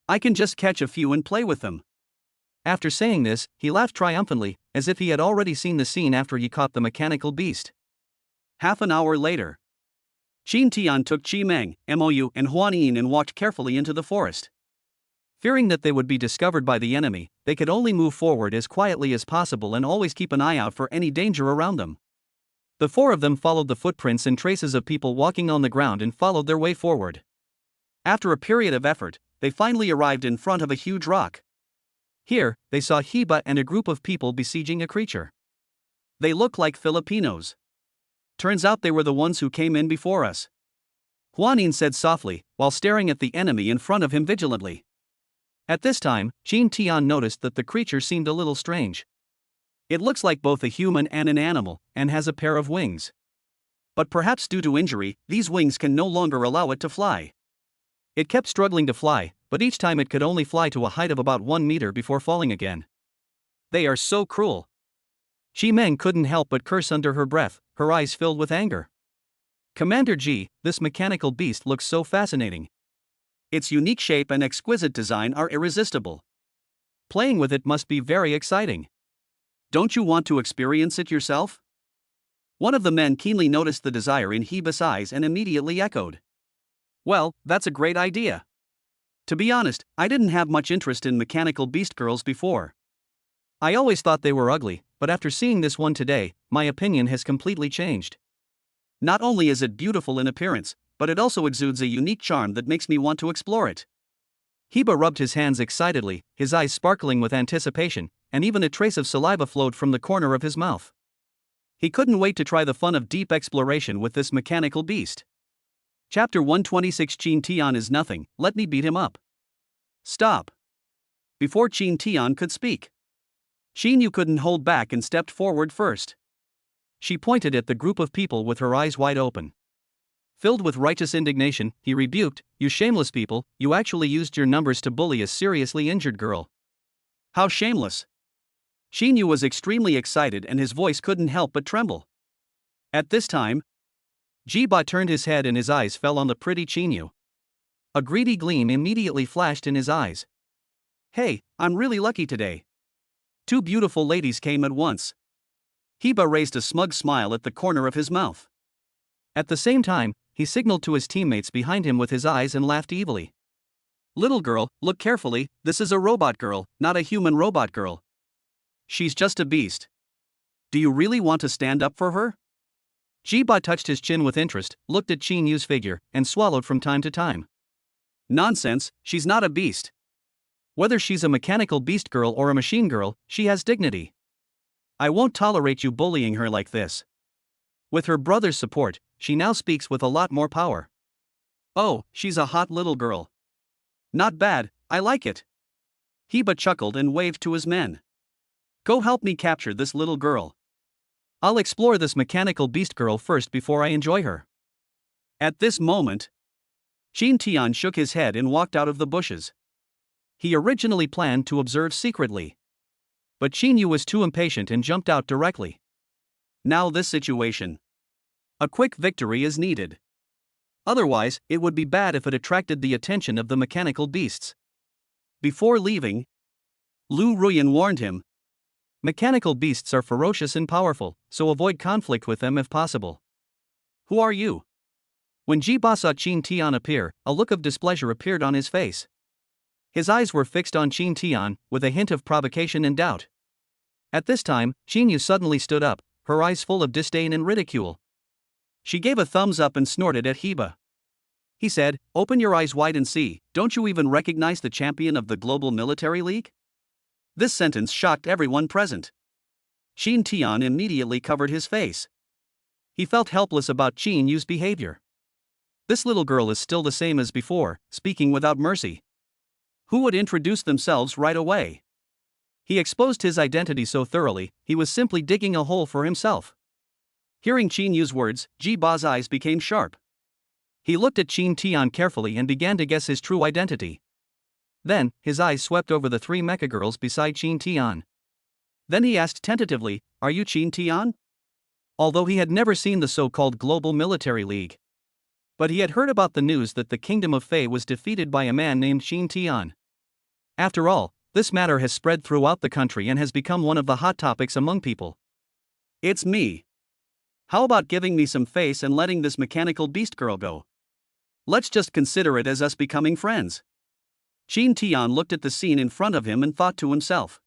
I can just catch a few and play with them." After saying this, he laughed triumphantly, as if he had already seen the scene after he caught the mechanical beast. Half an hour later, Qin Tian took Chi Meng, Mou, and Huan Yin and walked carefully into the forest. Fearing that they would be discovered by the enemy, they could only move forward as quietly as possible and always keep an eye out for any danger around them. The four of them followed the footprints and traces of people walking on the ground and followed their way forward. After a period of effort, they finally arrived in front of a huge rock. Here, they saw Heba and a group of people besieging a creature. "They look like Filipinos. Turns out they were the ones who came in before us," Huanin said softly, while staring at the enemy in front of him vigilantly. At this time, Qin Tian noticed that the creature seemed a little strange. It looks like both a human and an animal, and has a pair of wings. But perhaps due to injury, these wings can no longer allow it to fly. It kept struggling to fly, but each time it could only fly to a height of about 1 meter before falling again. "They are so cruel." Chi Meng couldn't help but curse under her breath, her eyes filled with anger. "Commander G, this mechanical beast looks so fascinating. Its unique shape and exquisite design are irresistible. Playing with it must be very exciting. Don't you want to experience it yourself?" One of the men keenly noticed the desire in Heba's eyes and immediately echoed, "Well, that's a great idea. To be honest, I didn't have much interest in mechanical beast girls before. I always thought they were ugly, but after seeing this one today, my opinion has completely changed. Not only is it beautiful in appearance, but it also exudes a unique charm that makes me want to explore it." Heba rubbed his hands excitedly, his eyes sparkling with anticipation, and even a trace of saliva flowed from the corner of his mouth. He couldn't wait to try the fun of deep exploration with this mechanical beast. Chapter 126 Qin Tian is nothing, let me beat him up. Stop. Before Qin Tian could speak, Qin Yu couldn't hold back and stepped forward first. She pointed at the group of people with her eyes wide open. Filled with righteous indignation, he rebuked, "You shameless people, you actually used your numbers to bully a seriously injured girl. How shameless. Shinyu was extremely excited and his voice couldn't help but tremble. At this time, Jiba turned his head and his eyes fell on the pretty Shinyu. A greedy gleam immediately flashed in his eyes. Hey, I'm really lucky today. Two beautiful ladies came at once. Hiba raised a smug smile at the corner of his mouth. At the same time, he signaled to his teammates behind him with his eyes and laughed evilly. Little girl, look carefully, this is a robot girl, not a human robot girl. She's just a beast. Do you really want to stand up for her? Jiba touched his chin with interest, looked at Chinyu's figure, and swallowed from time to time. Nonsense, she's not a beast. Whether she's a mechanical beast girl or a machine girl, she has dignity. I won't tolerate you bullying her like this. With her brother's support, she now speaks with a lot more power. Oh, she's a hot little girl. Not bad, I like it. Hiba chuckled and waved to his men. Go help me capture this little girl. I'll explore this mechanical beast girl first before I enjoy her. At this moment, Qin Tian shook his head and walked out of the bushes. He originally planned to observe secretly. But Qin was too impatient and jumped out directly. Now this situation. A quick victory is needed. Otherwise, it would be bad if it attracted the attention of the mechanical beasts. Before leaving, Lu Ruyan warned him. Mechanical beasts are ferocious and powerful, so avoid conflict with them if possible. Who are you? When Jiba saw Qin Tian appear, a look of displeasure appeared on his face. His eyes were fixed on Qin Tian, with a hint of provocation and doubt. At this time, Qin suddenly stood up, her eyes full of disdain and ridicule. She gave a thumbs up and snorted at Hiba. He said, "Open your eyes wide and see, don't you even recognize the champion of the Global Military League?" This sentence shocked everyone present. Qin Tian immediately covered his face. He felt helpless about Qin Yu's behavior. This little girl is still the same as before, speaking without mercy. Who would introduce themselves right away? He exposed his identity so thoroughly, he was simply digging a hole for himself. Hearing Qin Yu's words, Jiba's eyes became sharp. He looked at Qin Tian carefully and began to guess his true identity. Then, his eyes swept over the three mecha girls beside Qin Tian. Then he asked tentatively, "Are you Qin Tian?" Although he had never seen the so-called Global Military League. But he had heard about the news that the Kingdom of Fei was defeated by a man named Qin Tian. After all, this matter has spread throughout the country and has become one of the hot topics among people. It's me. How about giving me some face and letting this mechanical beast girl go? Let's just consider it as us becoming friends. Qin Tian looked at the scene in front of him and thought to himself.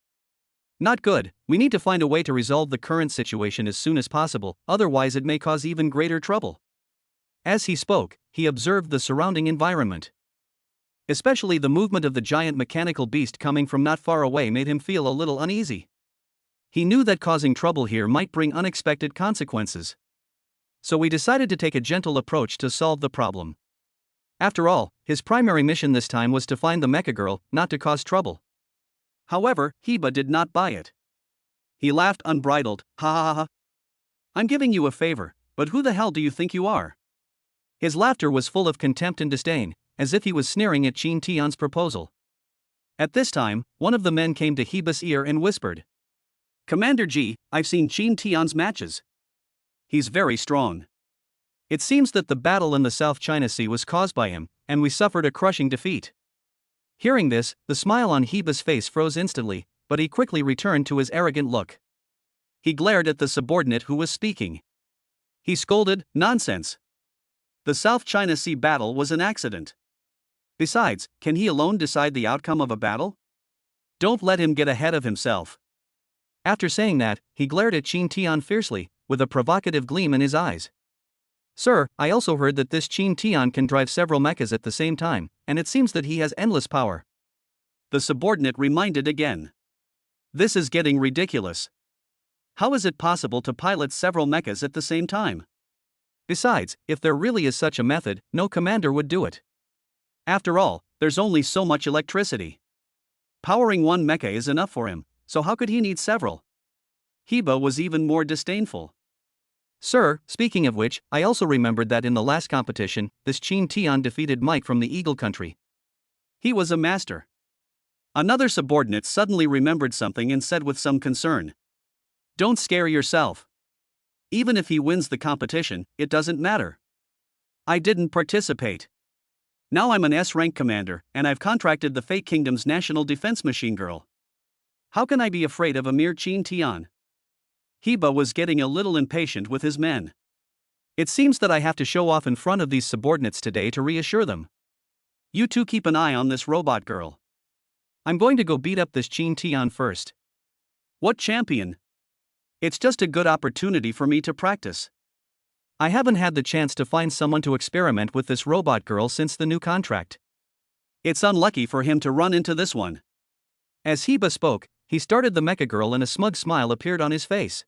Not good, we need to find a way to resolve the current situation as soon as possible, otherwise it may cause even greater trouble. As he spoke, he observed the surrounding environment. Especially the movement of the giant mechanical beast coming from not far away made him feel a little uneasy. He knew that causing trouble here might bring unexpected consequences. So he decided to take a gentle approach to solve the problem. After all, his primary mission this time was to find the mecha girl, not to cause trouble. However, Hiba did not buy it. He laughed unbridled, "Ha ha ha. I'm giving you a favor, but who the hell do you think you are?" His laughter was full of contempt and disdain, as if he was sneering at Qin Tian's proposal. At this time, one of the men came to Hiba's ear and whispered, "Commander Ji, I've seen Qin Tian's matches. He's very strong. It seems that the battle in the South China Sea was caused by him, and we suffered a crushing defeat." Hearing this, the smile on Hiba's face froze instantly, but he quickly returned to his arrogant look. He glared at the subordinate who was speaking. He scolded, "Nonsense. The South China Sea battle was an accident. Besides, can he alone decide the outcome of a battle? Don't let him get ahead of himself." After saying that, he glared at Qin Tian fiercely, with a provocative gleam in his eyes. "Sir, I also heard that this Qin Tian can drive several mechas at the same time, and it seems that he has endless power." The subordinate reminded again. "This is getting ridiculous. How is it possible to pilot several mechas at the same time? Besides, if there really is such a method, no commander would do it. After all, there's only so much electricity. Powering one mecha is enough for him, so how could he need several?" Hiba was even more disdainful. "Sir, speaking of which, I also remembered that in the last competition, this Qin Tian defeated Mike from the Eagle Country. He was a master. Another subordinate suddenly remembered something and said with some concern, "Don't scare yourself. Even if he wins the competition, it doesn't matter. I didn't participate. Now I'm an S-rank commander, and I've contracted the Fake Kingdom's national defense machine girl. How can I be afraid of a mere Qin Tian?" Heba was getting a little impatient with his men. "It seems that I have to show off in front of these subordinates today to reassure them. You two keep an eye on this robot girl. I'm going to go beat up this Qin Tian first." "What champion? It's just a good opportunity for me to practice. I haven't had the chance to find someone to experiment with this robot girl since the new contract. It's unlucky for him to run into this one." As Heba spoke, he started the Mecha Girl and a smug smile appeared on his face.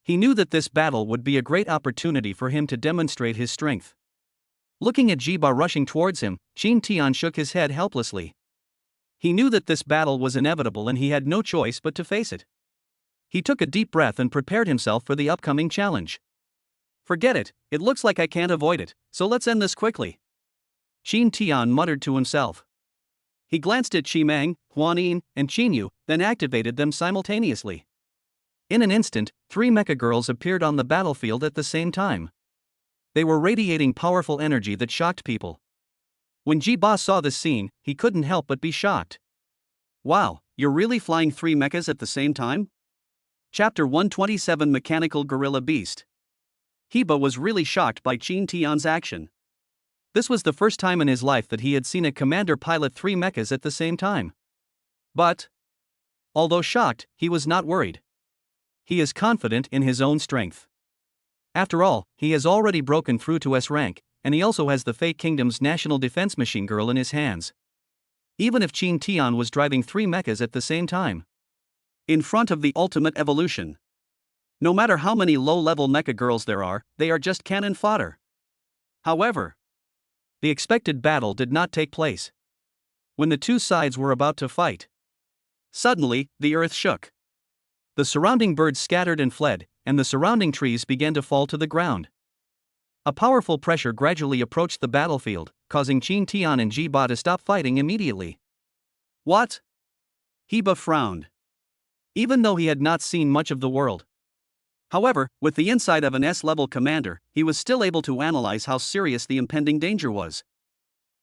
He knew that this battle would be a great opportunity for him to demonstrate his strength. Looking at Jiba rushing towards him, Qin Tian shook his head helplessly. He knew that this battle was inevitable and he had no choice but to face it. He took a deep breath and prepared himself for the upcoming challenge. "Forget it, it looks like I can't avoid it, so let's end this quickly," Qin Tian muttered to himself. He glanced at Qimeng, Huanin, and Qinyu, then activated them simultaneously. In an instant, 3 Mecha Girls appeared on the battlefield at the same time. They were radiating powerful energy that shocked people. When Jiba saw this scene, he couldn't help but be shocked. "Wow, you're really flying 3 mechas at the same time?" Chapter 127 Mechanical Gorilla Beast. Heba was really shocked by Qin Tian's action. This was the first time in his life that he had seen a commander pilot 3 mechas at the same time. But, although shocked, he was not worried. He is confident in his own strength. After all, he has already broken through to S rank, and he also has the Fake Kingdom's national defense machine girl in his hands. Even if Qin Tian was driving 3 mechas at the same time, in front of the ultimate evolution, no matter how many low-level mecha girls there are, they are just cannon fodder. However, the expected battle did not take place. When the two sides were about to fight, suddenly, the earth shook. The surrounding birds scattered and fled, and the surrounding trees began to fall to the ground. A powerful pressure gradually approached the battlefield, causing Qin Tian and Jiba to stop fighting immediately. "What?" Heba frowned. Even though he had not seen much of the world. However, with the insight of an S-level commander, he was still able to analyze how serious the impending danger was.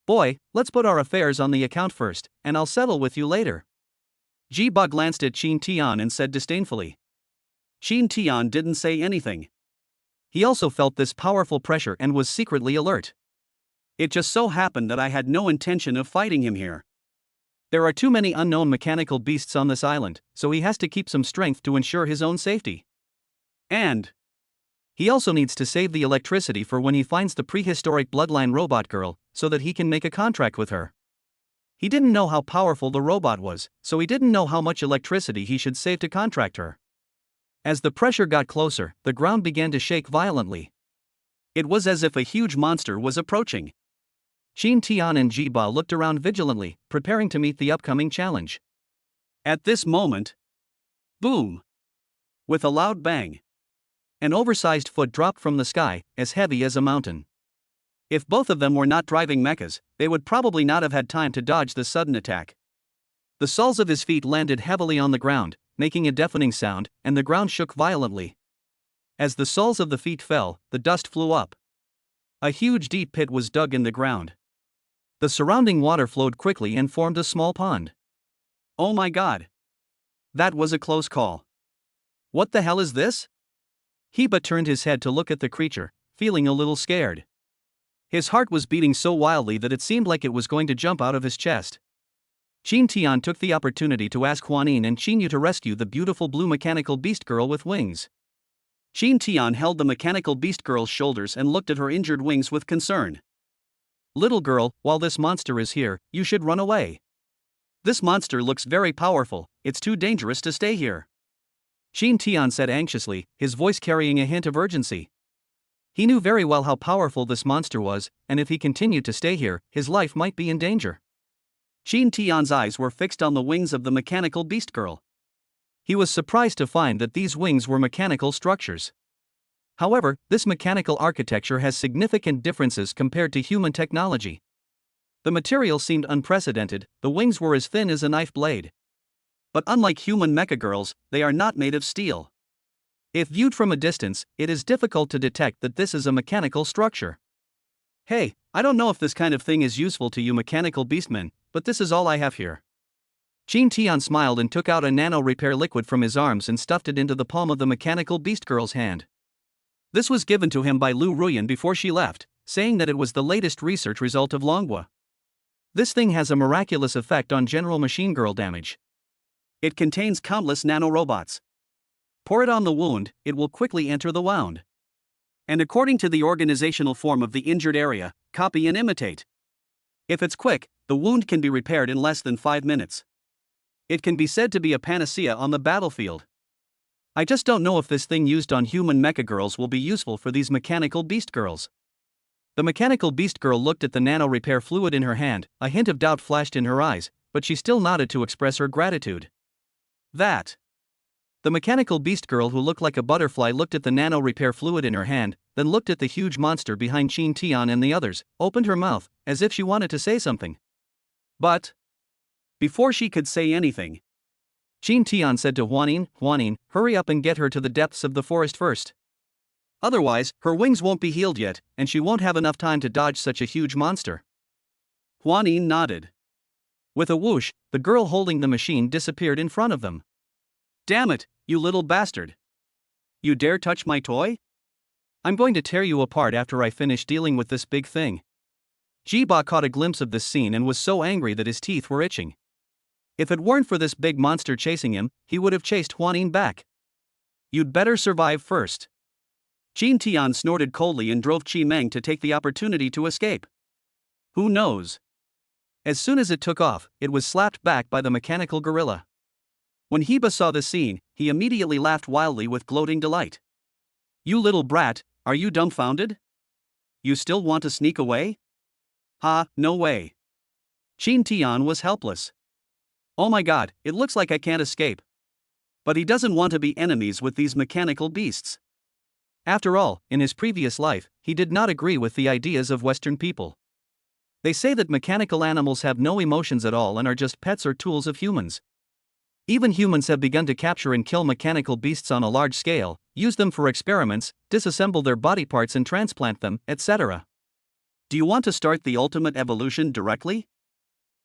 "Boy, let's put our affairs on the account first, and I'll settle with you later." Jiba glanced at Qin Tian and said disdainfully. Qin Tian didn't say anything. He also felt this powerful pressure and was secretly alert. "It just so happened that I had no intention of fighting him here. There are too many unknown mechanical beasts on this island, so he has to keep some strength to ensure his own safety. And he also needs to save the electricity for when he finds the prehistoric bloodline robot girl, so that he can make a contract with her." He didn't know how powerful the robot was, so he didn't know how much electricity he should save to contract her. As the pressure got closer, the ground began to shake violently. It was as if a huge monster was approaching. Qin Tian and Jiba looked around vigilantly, preparing to meet the upcoming challenge. At this moment, boom! With a loud bang, an oversized foot dropped from the sky, as heavy as a mountain. If both of them were not driving mechas, they would probably not have had time to dodge the sudden attack. The soles of his feet landed heavily on the ground, making a deafening sound, and the ground shook violently. As the soles of the feet fell, the dust flew up. A huge deep pit was dug in the ground. The surrounding water flowed quickly and formed a small pond. "Oh my god! That was a close call. What the hell is this?" Heba turned his head to look at the creature, feeling a little scared. His heart was beating so wildly that it seemed like it was going to jump out of his chest. Qin Tian took the opportunity to ask Huanin and Qinyu to rescue the beautiful blue mechanical beast girl with wings. Qin Tian held the mechanical beast girl's shoulders and looked at her injured wings with concern. "Little girl, while this monster is here, you should run away. This monster looks very powerful, it's too dangerous to stay here," Qin Tian said anxiously, his voice carrying a hint of urgency. He knew very well how powerful this monster was, and if he continued to stay here, his life might be in danger. Qin Tian's eyes were fixed on the wings of the mechanical beast girl. He was surprised to find that these wings were mechanical structures. However, this mechanical architecture has significant differences compared to human technology. The material seemed unprecedented, the wings were as thin as a knife blade. But unlike human Mecha Girls, they are not made of steel. If viewed from a distance, it is difficult to detect that this is a mechanical structure. Hey, I don't know if this kind of thing is useful to you mechanical beastmen, but this is all I have here. Qin Tian smiled and took out a nano repair liquid from his arms and stuffed it into the palm of the mechanical beast girl's hand. This was given to him by Lu Ruyan before she left, saying that it was the latest research result of Longhua. This thing has a miraculous effect on general machine girl damage. It contains countless nanorobots. Pour it on the wound, it will quickly enter the wound. And according to the organizational form of the injured area, copy and imitate. If it's quick, the wound can be repaired in less than 5 minutes. It can be said to be a panacea on the battlefield. I just don't know if this thing used on human Mecha Girls will be useful for these mechanical beast girls. The mechanical beast girl looked at the nano repair fluid in her hand, a hint of doubt flashed in her eyes, but she still nodded to express her gratitude. That. The mechanical beast girl who looked like a butterfly looked at the nano repair fluid in her hand, then looked at the huge monster behind Qin Tian and the others, opened her mouth, as if she wanted to say something. But before she could say anything, Qin Tian said to Huanin, hurry up and get her to the depths of the forest first. Otherwise, her wings won't be healed yet, and she won't have enough time to dodge such a huge monster. Huanin nodded. With a whoosh, the girl holding the machine disappeared in front of them. Damn it, you little bastard. You dare touch my toy? I'm going to tear you apart after I finish dealing with this big thing. Jiba caught a glimpse of this scene and was so angry that his teeth were itching. If it weren't for this big monster chasing him, he would have chased Huanin back. You'd better survive first. Qin Tian snorted coldly and drove Qi Meng to take the opportunity to escape. Who knows? As soon as it took off, it was slapped back by the mechanical gorilla. When Heba saw the scene, he immediately laughed wildly with gloating delight. You little brat, are you dumbfounded? You still want to sneak away? Ha, no way. Qin Tian was helpless. Oh my god, it looks like I can't escape. But he doesn't want to be enemies with these mechanical beasts. After all, in his previous life, he did not agree with the ideas of Western people. They say that mechanical animals have no emotions at all and are just pets or tools of humans. Even humans have begun to capture and kill mechanical beasts on a large scale, use them for experiments, disassemble their body parts and transplant them, etc. Do you want to start the ultimate evolution directly?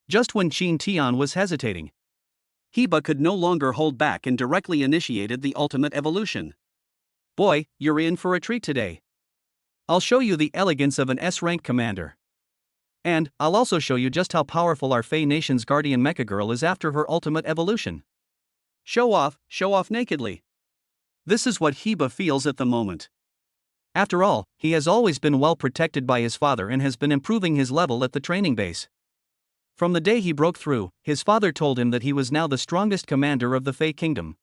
Just when Qin Tian was hesitating, Heba could no longer hold back and directly initiated the ultimate evolution. Boy, you're in for a treat today. I'll show you the elegance of an S-rank commander. And I'll also show you just how powerful our Fey Nation's guardian Mecha Girl is after her ultimate evolution. Show off nakedly. This is what Heba feels at the moment. After all, he has always been well protected by his father and has been improving his level at the training base. From the day he broke through, his father told him that he was now the strongest commander of the Fey Kingdom.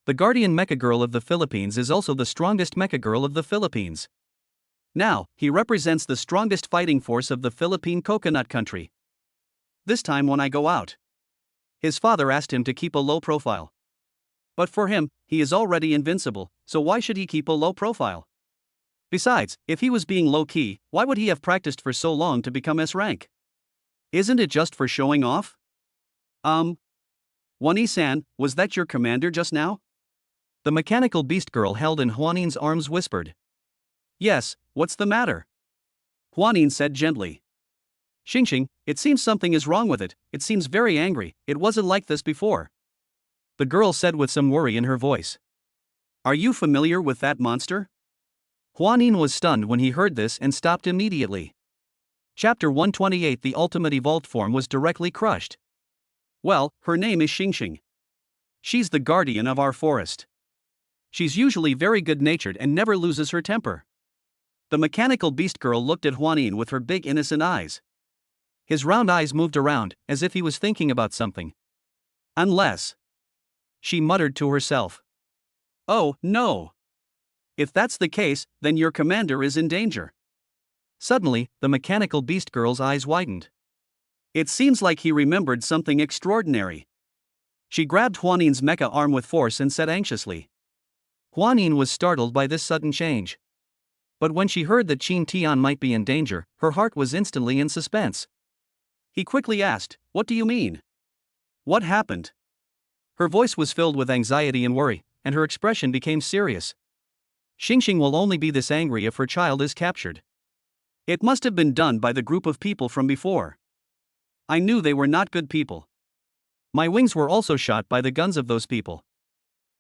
The guardian Mecha Girl of the Philippines is also the strongest Mecha Girl of the Philippines. Now, he represents the strongest fighting force of the Philippine coconut country. This time when I go out. His father asked him to keep a low profile. But for him, he is already invincible, so why should he keep a low profile? Besides, if he was being low-key, why would he have practiced for so long to become S-rank? Isn't it just for showing off? Wani-san, was that your commander just now? The mechanical beast girl held in Huanin's arms whispered. Yes, what's the matter? Huanin said gently. Xingxing, it seems something is wrong with it, it seems very angry, it wasn't like this before. The girl said with some worry in her voice. Are you familiar with that monster? Huanin was stunned when he heard this and stopped immediately. Chapter 128 The ultimate evolved form was directly crushed. Well, her name is Xingxing. She's the guardian of our forest. She's usually very good-natured and never loses her temper. The mechanical beast girl looked at Huanin with her big innocent eyes. His round eyes moved around, as if he was thinking about something. Unless. She muttered to herself. Oh, no. If that's the case, then your commander is in danger. Suddenly, the mechanical beast girl's eyes widened. It seems like he remembered something extraordinary. She grabbed Huanin's mecha arm with force and said anxiously. Huanin was startled by this sudden change. But when she heard that Qin Tian might be in danger, her heart was instantly in suspense. He quickly asked, "What do you mean? What happened?" Her voice was filled with anxiety and worry, and her expression became serious. Xingxing will only be this angry if her child is captured. It must have been done by the group of people from before. I knew they were not good people. My wings were also shot by the guns of those people.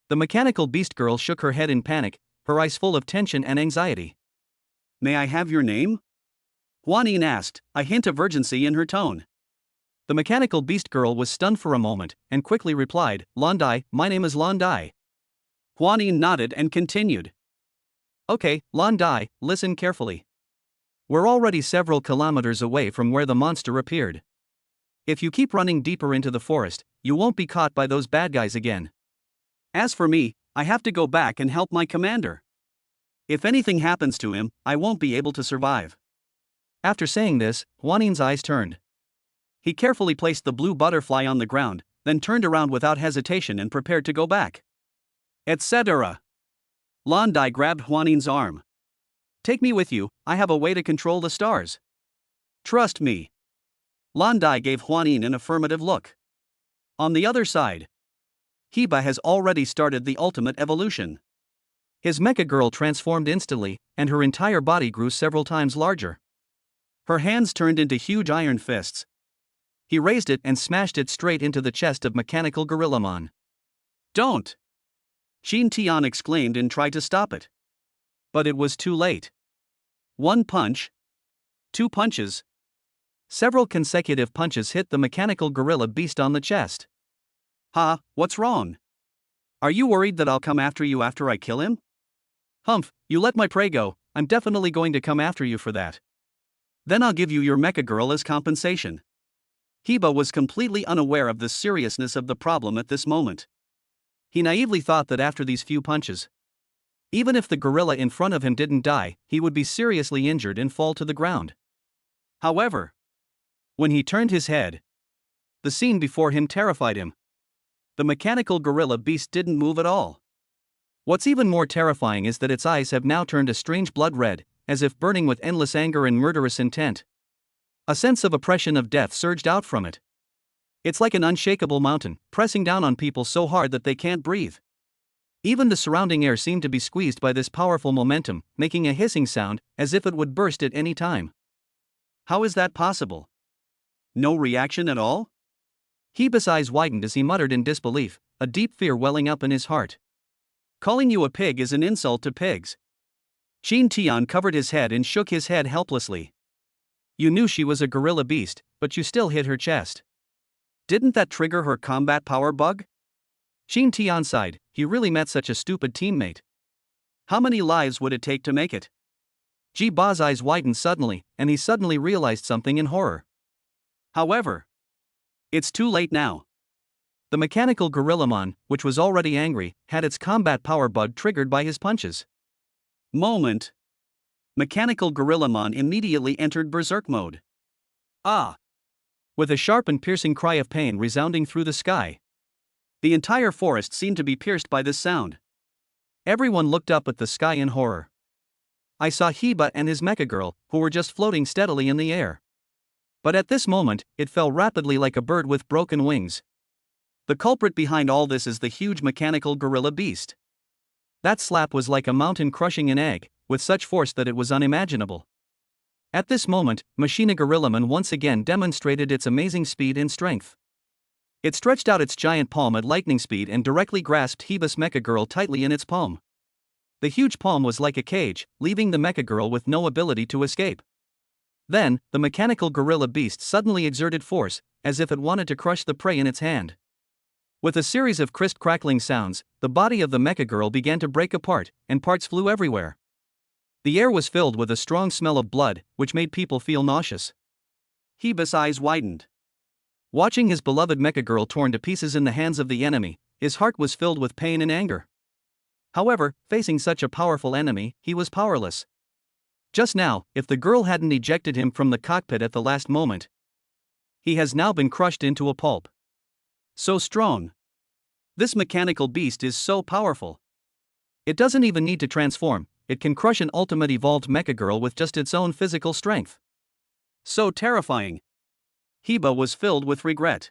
The mechanical beast girl shook her head in panic, her eyes full of tension and anxiety. "May I have your name?" Huanin asked, a hint of urgency in her tone. The mechanical beast girl was stunned for a moment, and quickly replied, "Landai, my name is Landai." Huanin nodded and continued. "Okay, Landai, listen carefully. We're already several kilometers away from where the monster appeared. If you keep running deeper into the forest, you won't be caught by those bad guys again. As for me, I have to go back and help my commander. If anything happens to him, I won't be able to survive." After saying this, Huanin's eyes turned. He carefully placed the blue butterfly on the ground, then turned around without hesitation and prepared to go back. Etc. Landai grabbed Huanin's arm. "Take me with you, I have a way to control the stars. Trust me." Landai gave Huanin an affirmative look. On the other side, Heba has already started the ultimate evolution. His Mecha Girl transformed instantly, and her entire body grew several times larger. Her hands turned into huge iron fists. He raised it and smashed it straight into the chest of Mechanical Gorillamon. "Don't!" Xin Tian exclaimed and tried to stop it. But it was too late. One punch. Two punches. Several consecutive punches hit the mechanical gorilla beast on the chest. "Ha, what's wrong? Are you worried that I'll come after you after I kill him?" "Humph, you let my prey go, I'm definitely going to come after you for that. Then I'll give you your Mecha Girl as compensation." Heba was completely unaware of the seriousness of the problem at this moment. He naively thought that after these few punches, even if the gorilla in front of him didn't die, he would be seriously injured and fall to the ground. However, when he turned his head, the scene before him terrified him. The mechanical gorilla beast didn't move at all. What's even more terrifying is that its eyes have now turned a strange blood red, as if burning with endless anger and murderous intent. A sense of oppression of death surged out from it. It's like an unshakable mountain, pressing down on people so hard that they can't breathe. Even the surrounding air seemed to be squeezed by this powerful momentum, making a hissing sound, as if it would burst at any time. How is that possible? No reaction at all? Heba's eyes widened as he muttered in disbelief, a deep fear welling up in his heart. "Calling you a pig is an insult to pigs." Xin Tian covered his head and shook his head helplessly. "You knew she was a gorilla beast, but you still hit her chest. Didn't that trigger her combat power bug?" Xin Tian sighed, he really met such a stupid teammate. How many lives would it take to make it? Ji Ba's eyes widened suddenly, and he suddenly realized something in horror. However, it's too late now. The mechanical Gorillamon, which was already angry, had its combat power bug triggered by his punches. Moment. Mechanical Gorillamon immediately entered berserk mode. Ah! With a sharp and piercing cry of pain resounding through the sky. The entire forest seemed to be pierced by this sound. Everyone looked up at the sky in horror. I saw Heba and his Mecha Girl, who were just floating steadily in the air. But at this moment, it fell rapidly like a bird with broken wings. The culprit behind all this is the huge mechanical gorilla beast. That slap was like a mountain crushing an egg, with such force that it was unimaginable. At this moment, Machina Gorillamon once again demonstrated its amazing speed and strength. It stretched out its giant palm at lightning speed and directly grasped Heba's Mecha Girl tightly in its palm. The huge palm was like a cage, leaving the Mecha Girl with no ability to escape. Then, the mechanical gorilla beast suddenly exerted force, as if it wanted to crush the prey in its hand. With a series of crisp crackling sounds, the body of the Mecha Girl began to break apart, and parts flew everywhere. The air was filled with a strong smell of blood, which made people feel nauseous. Heba's eyes widened. Watching his beloved Mecha Girl torn to pieces in the hands of the enemy, his heart was filled with pain and anger. However, facing such a powerful enemy, he was powerless. Just now, if the girl hadn't ejected him from the cockpit at the last moment, he has now been crushed into a pulp. So strong. This mechanical beast is so powerful. It doesn't even need to transform, it can crush an ultimate evolved Mecha Girl with just its own physical strength. So terrifying. Heba was filled with regret.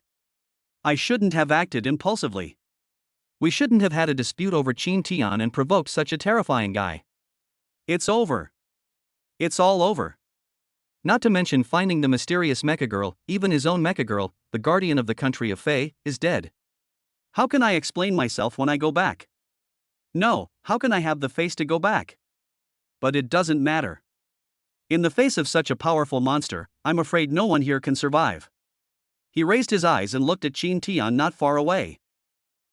I shouldn't have acted impulsively. We shouldn't have had a dispute over Qin Tian and provoked such a terrifying guy. It's over. It's all over. Not to mention finding the mysterious Mecha Girl, even his own Mecha Girl, the guardian of the country of Fei, is dead. How can I explain myself when I go back? No, how can I have the face to go back? But it doesn't matter. In the face of such a powerful monster, I'm afraid no one here can survive. He raised his eyes and looked at Qin Tian not far away.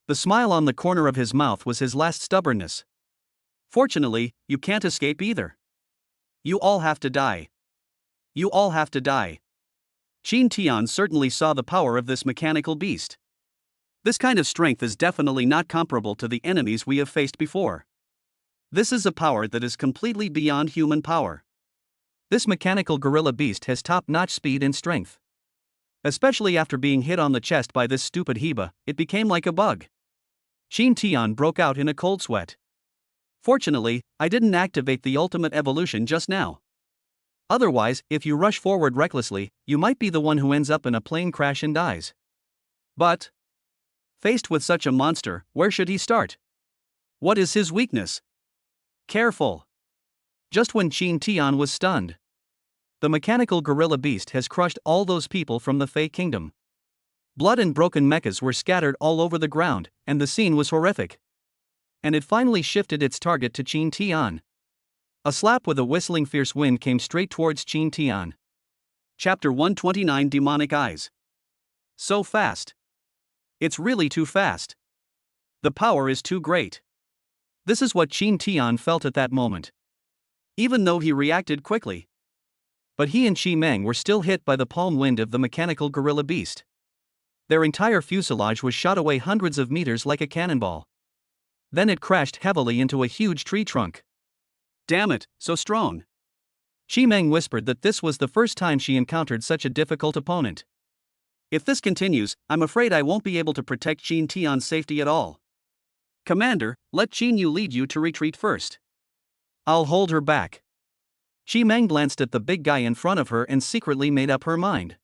The smile on the corner of his mouth was his last stubbornness. Fortunately, you can't escape either. You all have to die. You all have to die. Qin Tian certainly saw the power of this mechanical beast. This kind of strength is definitely not comparable to the enemies we have faced before. This is a power that is completely beyond human power. This mechanical gorilla beast has top-notch speed and strength. Especially after being hit on the chest by this stupid Heba, it became like a bug. Qin Tian broke out in a cold sweat. Fortunately, I didn't activate the ultimate evolution just now. Otherwise, if you rush forward recklessly, you might be the one who ends up in a plane crash and dies. But, faced with such a monster, where should he start? What is his weakness? Careful. Just when Qin Tian was stunned. The mechanical gorilla beast has crushed all those people from the Fei Kingdom. Blood and broken mechas were scattered all over the ground, and the scene was horrific. And it finally shifted its target to Qin Tian. A slap with a whistling fierce wind came straight towards Qin Tian. Chapter 129 Demonic Eyes. So fast. It's really too fast. The power is too great. This is what Qin Tian felt at that moment. Even though he reacted quickly. But he and Qi Meng were still hit by the palm wind of the mechanical gorilla beast. Their entire fuselage was shot away hundreds of meters like a cannonball. Then it crashed heavily into a huge tree trunk. Damn it, so strong. Qi Meng whispered that this was the first time she encountered such a difficult opponent. If this continues, I'm afraid I won't be able to protect Qin Tian's safety at all. Commander, let Qin Yu lead you to retreat first. I'll hold her back. Qi Meng glanced at the big guy in front of her and secretly made up her mind.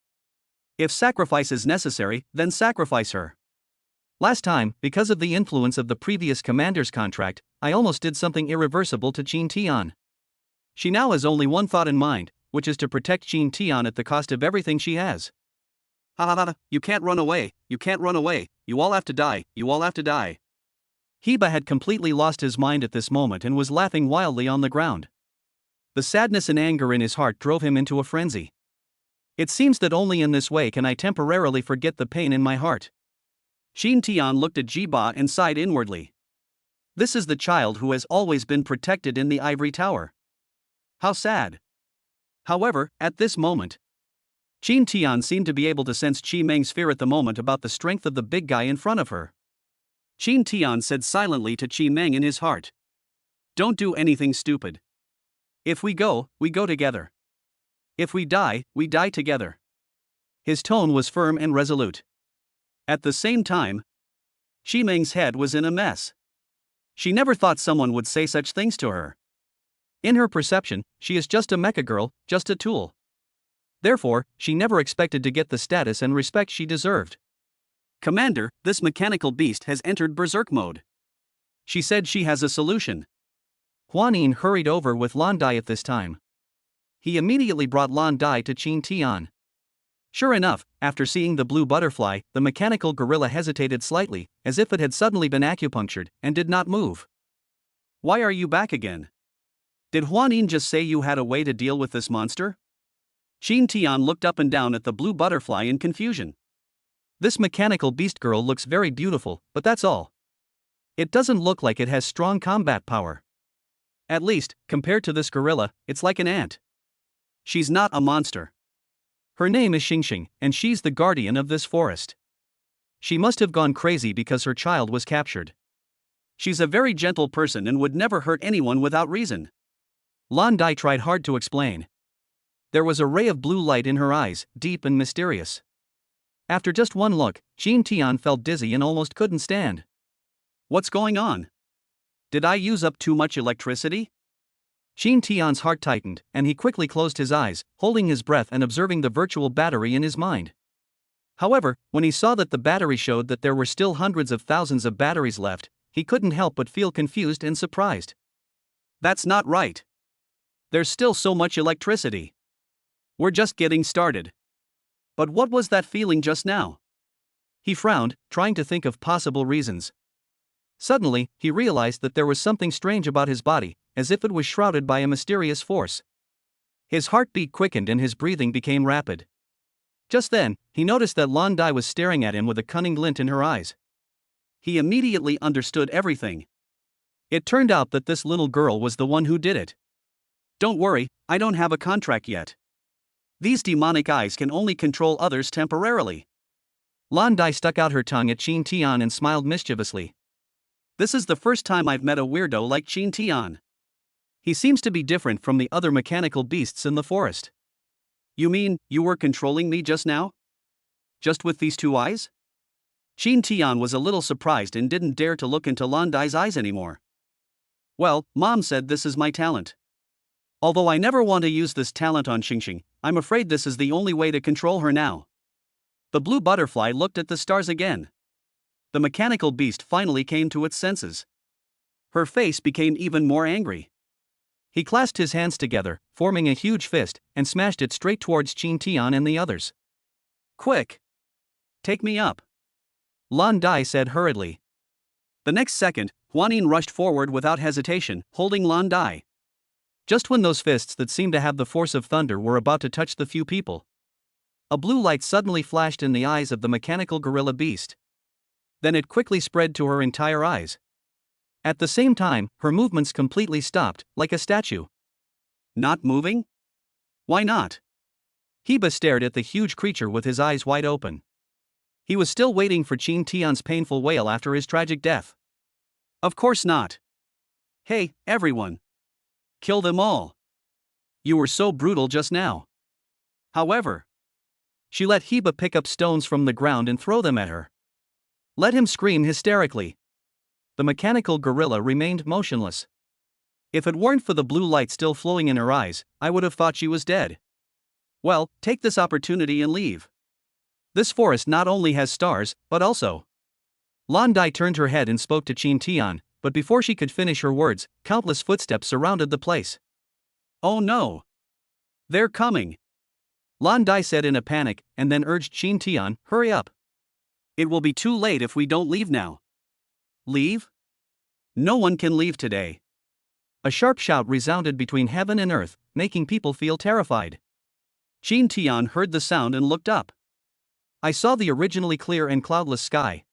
If sacrifice is necessary, then sacrifice her. Last time, because of the influence of the previous commander's contract, I almost did something irreversible to Qin Tian. She now has only one thought in mind, which is to protect Qin Tian at the cost of everything she has. Ha ha ha, you can't run away, you can't run away, you all have to die, you all have to die. Heba had completely lost his mind at this moment and was laughing wildly on the ground. The sadness and anger in his heart drove him into a frenzy. It seems that only in this way can I temporarily forget the pain in my heart. Qin Tian looked at Jiba and sighed inwardly. This is the child who has always been protected in the ivory tower. How sad. However, at this moment, Qin Tian seemed to be able to sense Qi Meng's fear at the moment about the strength of the big guy in front of her. Qin Tian said silently to Qi Meng in his heart. Don't do anything stupid. If we go together. If we die together. His tone was firm and resolute. At the same time, Qi Meng's head was in a mess. She never thought someone would say such things to her. In her perception, she is just a mecha girl, just a tool. Therefore, she never expected to get the status and respect she deserved. Commander, this mechanical beast has entered berserk mode. She said she has a solution. Huan Yin hurried over with Lan Dai at this time. He immediately brought Lan Dai to Qin Tian. Sure enough, after seeing the blue butterfly, the mechanical gorilla hesitated slightly, as if it had suddenly been acupunctured, and did not move. Why are you back again? Did Huan Yin just say you had a way to deal with this monster? Qin Tian looked up and down at the blue butterfly in confusion. This mechanical beast girl looks very beautiful, but that's all. It doesn't look like it has strong combat power. At least, compared to this gorilla, it's like an ant. She's not a monster. Her name is Xingxing, and she's the guardian of this forest. She must have gone crazy because her child was captured. She's a very gentle person and would never hurt anyone without reason. Lan Dai tried hard to explain. There was a ray of blue light in her eyes, deep and mysterious. After just one look, Qin Tian felt dizzy and almost couldn't stand. What's going on? Did I use up too much electricity? Qin Tian's heart tightened, and he quickly closed his eyes, holding his breath and observing the virtual battery in his mind. However, when he saw that the battery showed that there were still hundreds of thousands of batteries left, he couldn't help but feel confused and surprised. That's not right. There's still so much electricity. We're just getting started. But what was that feeling just now? He frowned, trying to think of possible reasons. Suddenly, he realized that there was something strange about his body, as if it was shrouded by a mysterious force. His heartbeat quickened and his breathing became rapid. Just then, he noticed that Lan Dai was staring at him with a cunning glint in her eyes. He immediately understood everything. It turned out that this little girl was the one who did it. Don't worry, I don't have a contract yet. These demonic eyes can only control others temporarily. Lan Dai stuck out her tongue at Qin Tian and smiled mischievously. This is the first time I've met a weirdo like Qin Tian. He seems to be different from the other mechanical beasts in the forest. You mean, you were controlling me just now? Just with these two eyes? Qin Tian was a little surprised and didn't dare to look into Lan Dai's eyes anymore. Well, Mom said this is my talent. Although I never want to use this talent on Xingxing, I'm afraid this is the only way to control her now. The blue butterfly looked at the stars again. The mechanical beast finally came to its senses. Her face became even more angry. He clasped his hands together, forming a huge fist, and smashed it straight towards Qin Tian and the others. Quick! Take me up! Lan Dai said hurriedly. The next second, Huanin rushed forward without hesitation, holding Lan Dai. Just when those fists that seemed to have the force of thunder were about to touch the few people, a blue light suddenly flashed in the eyes of the mechanical gorilla beast. Then it quickly spread to her entire eyes. At the same time, her movements completely stopped, like a statue. Not moving? Why not? Heba stared at the huge creature with his eyes wide open. He was still waiting for Qin Tian's painful wail after his tragic death. Of course not. Hey, everyone! Kill them all! You were so brutal just now. However, she let Heba pick up stones from the ground and throw them at her. Let him scream hysterically. The mechanical gorilla remained motionless. If it weren't for the blue light still flowing in her eyes, I would have thought she was dead. Well, take this opportunity and leave. This forest not only has stars, but also. Lan Dai turned her head and spoke to Qin Tian, but before she could finish her words, countless footsteps surrounded the place. Oh no! They're coming! Lan Dai said in a panic, and then urged Qin Tian, hurry up. It will be too late if we don't leave now. Leave? No one can leave today. A sharp shout resounded between heaven and earth, making people feel terrified. Qin Tian heard the sound and looked up. I saw the originally clear and cloudless sky.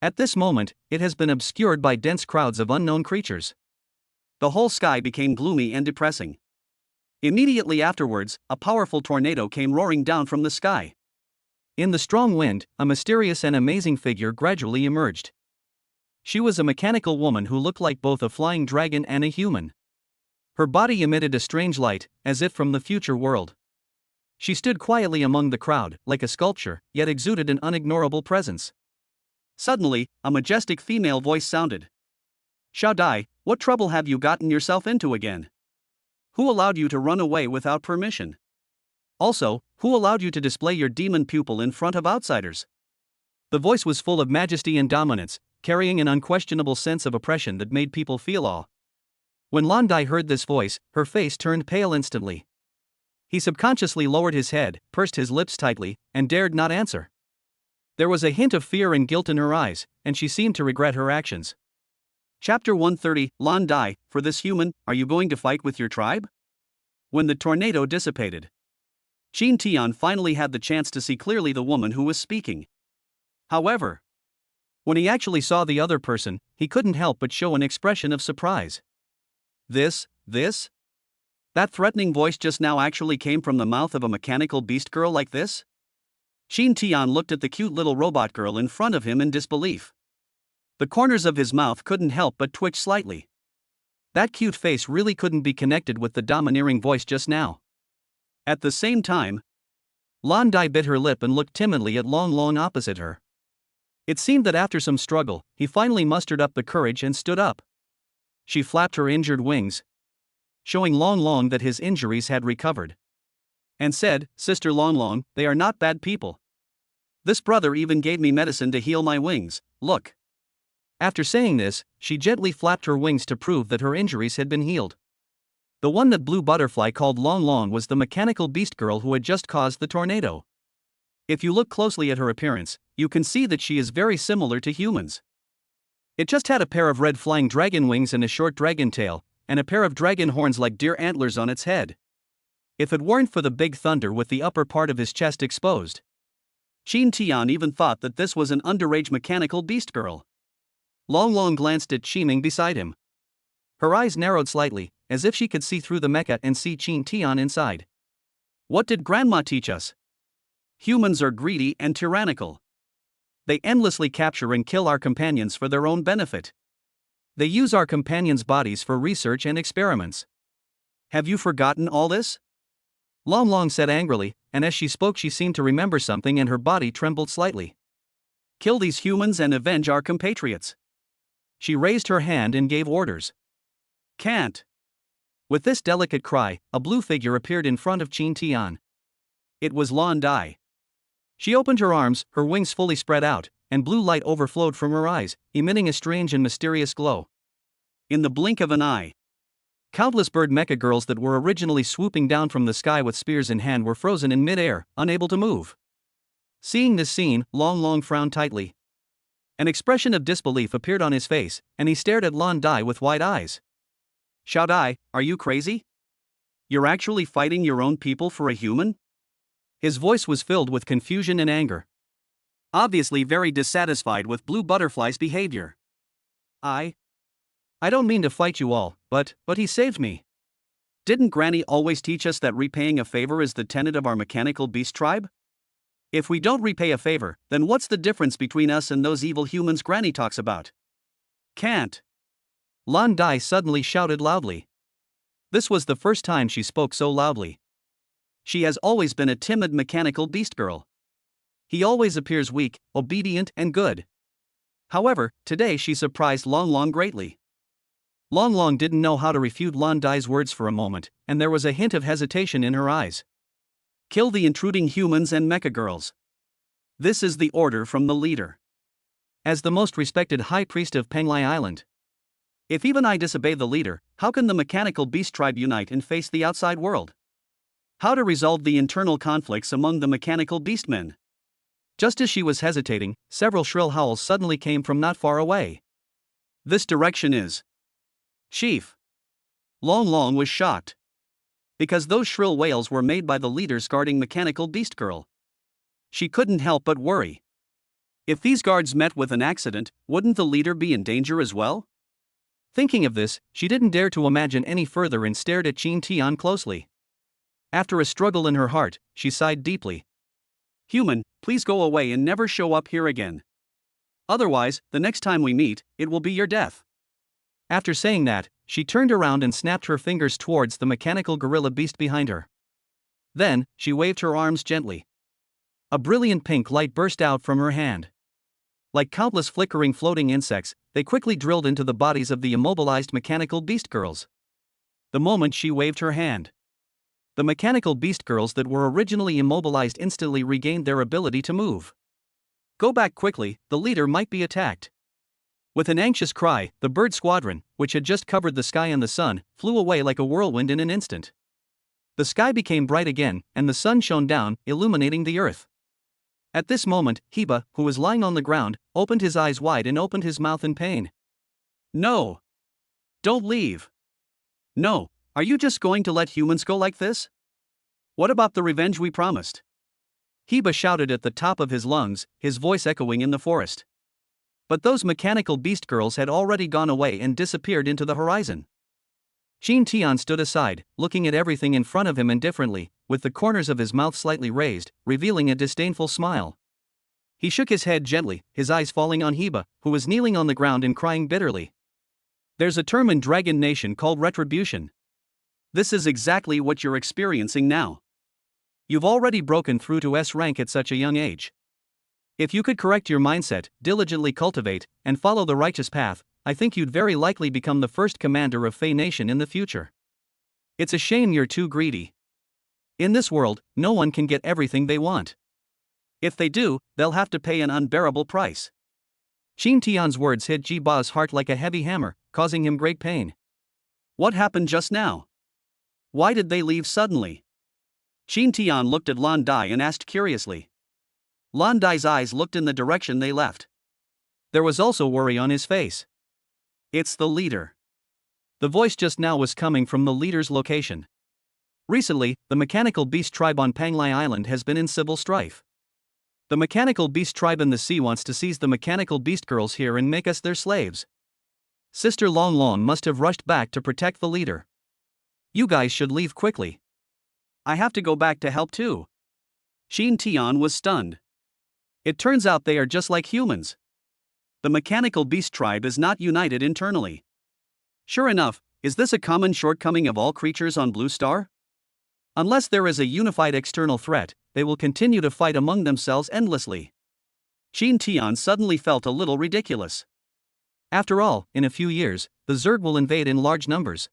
At this moment, it has been obscured by dense crowds of unknown creatures. The whole sky became gloomy and depressing. Immediately afterwards, a powerful tornado came roaring down from the sky. In the strong wind, a mysterious and amazing figure gradually emerged. She was a mechanical woman who looked like both a flying dragon and a human. Her body emitted a strange light, as if from the future world. She stood quietly among the crowd, like a sculpture, yet exuded an unignorable presence. Suddenly, a majestic female voice sounded. Xiao Dai, what trouble have you gotten yourself into again? Who allowed you to run away without permission? Also, who allowed you to display your demon pupil in front of outsiders? The voice was full of majesty and dominance, carrying an unquestionable sense of oppression that made people feel awe. When Lan Dai heard this voice, her face turned pale instantly. He subconsciously lowered his head, pursed his lips tightly, and dared not answer. There was a hint of fear and guilt in her eyes, and she seemed to regret her actions. Chapter 130, Lan Dai, for this human, are you going to fight with your tribe? When the tornado dissipated, Qin Tian finally had the chance to see clearly the woman who was speaking. However, when he actually saw the other person, he couldn't help but show an expression of surprise. This? That threatening voice just now actually came from the mouth of a mechanical beast girl like this? Qin Tian looked at the cute little robot girl in front of him in disbelief. The corners of his mouth couldn't help but twitch slightly. That cute face really couldn't be connected with the domineering voice just now. At the same time, Lan Dai bit her lip and looked timidly at Long Long opposite her. It seemed that after some struggle, he finally mustered up the courage and stood up. She flapped her injured wings, showing Long Long that his injuries had recovered, and said, Sister Long Long, they are not bad people. This brother even gave me medicine to heal my wings, look. After saying this, she gently flapped her wings to prove that her injuries had been healed. The one that Blue Butterfly called Long Long was the mechanical beast girl who had just caused the tornado. If you look closely at her appearance, you can see that she is very similar to humans. It just had a pair of red flying dragon wings and a short dragon tail, and a pair of dragon horns like deer antlers on its head. If it weren't for the big thunder with the upper part of his chest exposed. Qin Tian even thought that this was an underage mechanical beast girl. Long Long glanced at Qiming beside him. Her eyes narrowed slightly, as if she could see through the mecha and see Qin Tian inside. What did Grandma teach us? Humans are greedy and tyrannical. They endlessly capture and kill our companions for their own benefit. They use our companions' bodies for research and experiments. Have you forgotten all this? Long Long said angrily, and as she spoke she seemed to remember something and her body trembled slightly. Kill these humans and avenge our compatriots. She raised her hand and gave orders. Can't. With this delicate cry, a blue figure appeared in front of Qin Tian. It was Lan Dai. She opened her arms, her wings fully spread out, and blue light overflowed from her eyes, emitting a strange and mysterious glow. In the blink of an eye, countless bird mecha girls that were originally swooping down from the sky with spears in hand were frozen in mid-air, unable to move. Seeing this scene, Long Long frowned tightly. An expression of disbelief appeared on his face, and he stared at Lan Dai with wide eyes. Xiao Dai, are you crazy? You're actually fighting your own people for a human? His voice was filled with confusion and anger. Obviously very dissatisfied with Blue Butterfly's behavior. I don't mean to fight you all, but he saved me. Didn't Granny always teach us that repaying a favor is the tenet of our mechanical beast tribe? If we don't repay a favor, then what's the difference between us and those evil humans Granny talks about? Can't. Lan Dai suddenly shouted loudly. This was the first time she spoke so loudly. She has always been a timid mechanical beast girl. He always appears weak, obedient and good. However, today she surprised Long Long greatly. Long Long didn't know how to refute Lan Dai's words for a moment, and there was a hint of hesitation in her eyes. Kill the intruding humans and mecha girls. This is the order from the leader. As the most respected high priest of Penglai Island. If even I disobey the leader, how can the mechanical beast tribe unite and face the outside world? How to resolve the internal conflicts among the mechanical beastmen? Just as she was hesitating, several shrill howls suddenly came from not far away. This direction is. Chief. Long Long was shocked. Because those shrill wails were made by the leaders guarding mechanical beast girl. She couldn't help but worry. If these guards met with an accident, wouldn't the leader be in danger as well? Thinking of this, she didn't dare to imagine any further and stared at Qin Tian closely. After a struggle in her heart, she sighed deeply. Human, please go away and never show up here again. Otherwise, the next time we meet, it will be your death. After saying that, she turned around and snapped her fingers towards the mechanical gorilla beast behind her. Then, she waved her arms gently. A brilliant pink light burst out from her hand. Like countless flickering floating insects, they quickly drilled into the bodies of the immobilized mechanical beast girls. The moment she waved her hand, the mechanical beast girls that were originally immobilized instantly regained their ability to move. Go back quickly, the leader might be attacked. With an anxious cry, the bird squadron, which had just covered the sky and the sun, flew away like a whirlwind in an instant. The sky became bright again, and the sun shone down, illuminating the earth. At this moment, Heba, who was lying on the ground, opened his eyes wide and opened his mouth in pain. No! Don't leave! No, are you just going to let humans go like this? What about the revenge we promised? Heba shouted at the top of his lungs, his voice echoing in the forest. But those mechanical beast girls had already gone away and disappeared into the horizon. Qin Tian stood aside, looking at everything in front of him indifferently, with the corners of his mouth slightly raised, revealing a disdainful smile. He shook his head gently, his eyes falling on Heba, who was kneeling on the ground and crying bitterly. There's a term in Dragon Nation called retribution. This is exactly what you're experiencing now. You've already broken through to S rank at such a young age. If you could correct your mindset, diligently cultivate, and follow the righteous path, I think you'd very likely become the first commander of Fey Nation in the future. It's a shame you're too greedy. In this world, no one can get everything they want. If they do, they'll have to pay an unbearable price. Qin Tian's words hit Ji Ba's heart like a heavy hammer, causing him great pain. What happened just now? Why did they leave suddenly? Qin Tian looked at Lan Dai and asked curiously. Lan Dai's eyes looked in the direction they left. There was also worry on his face. It's the leader. The voice just now was coming from the leader's location. Recently, the Mechanical Beast tribe on Panglai Island has been in civil strife. The Mechanical Beast tribe in the sea wants to seize the Mechanical Beast girls here and make us their slaves. Sister Long Long must have rushed back to protect the leader. You guys should leave quickly. I have to go back to help too. Qin Tian was stunned. It turns out they are just like humans. The Mechanical Beast tribe is not united internally. Sure enough, is this a common shortcoming of all creatures on Blue Star? Unless there is a unified external threat, they will continue to fight among themselves endlessly. Qin Tian suddenly felt a little ridiculous. After all, in a few years, the Zerg will invade in large numbers.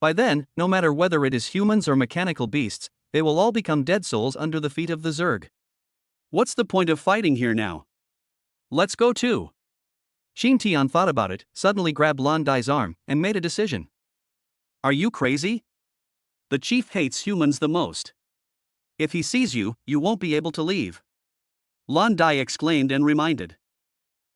By then, no matter whether it is humans or mechanical beasts, they will all become dead souls under the feet of the Zerg. What's the point of fighting here now? Let's go too. Qin Tian thought about it, suddenly grabbed Lan Dai's arm, and made a decision. Are you crazy? The chief hates humans the most. If he sees you, you won't be able to leave. Lan Dai exclaimed and reminded.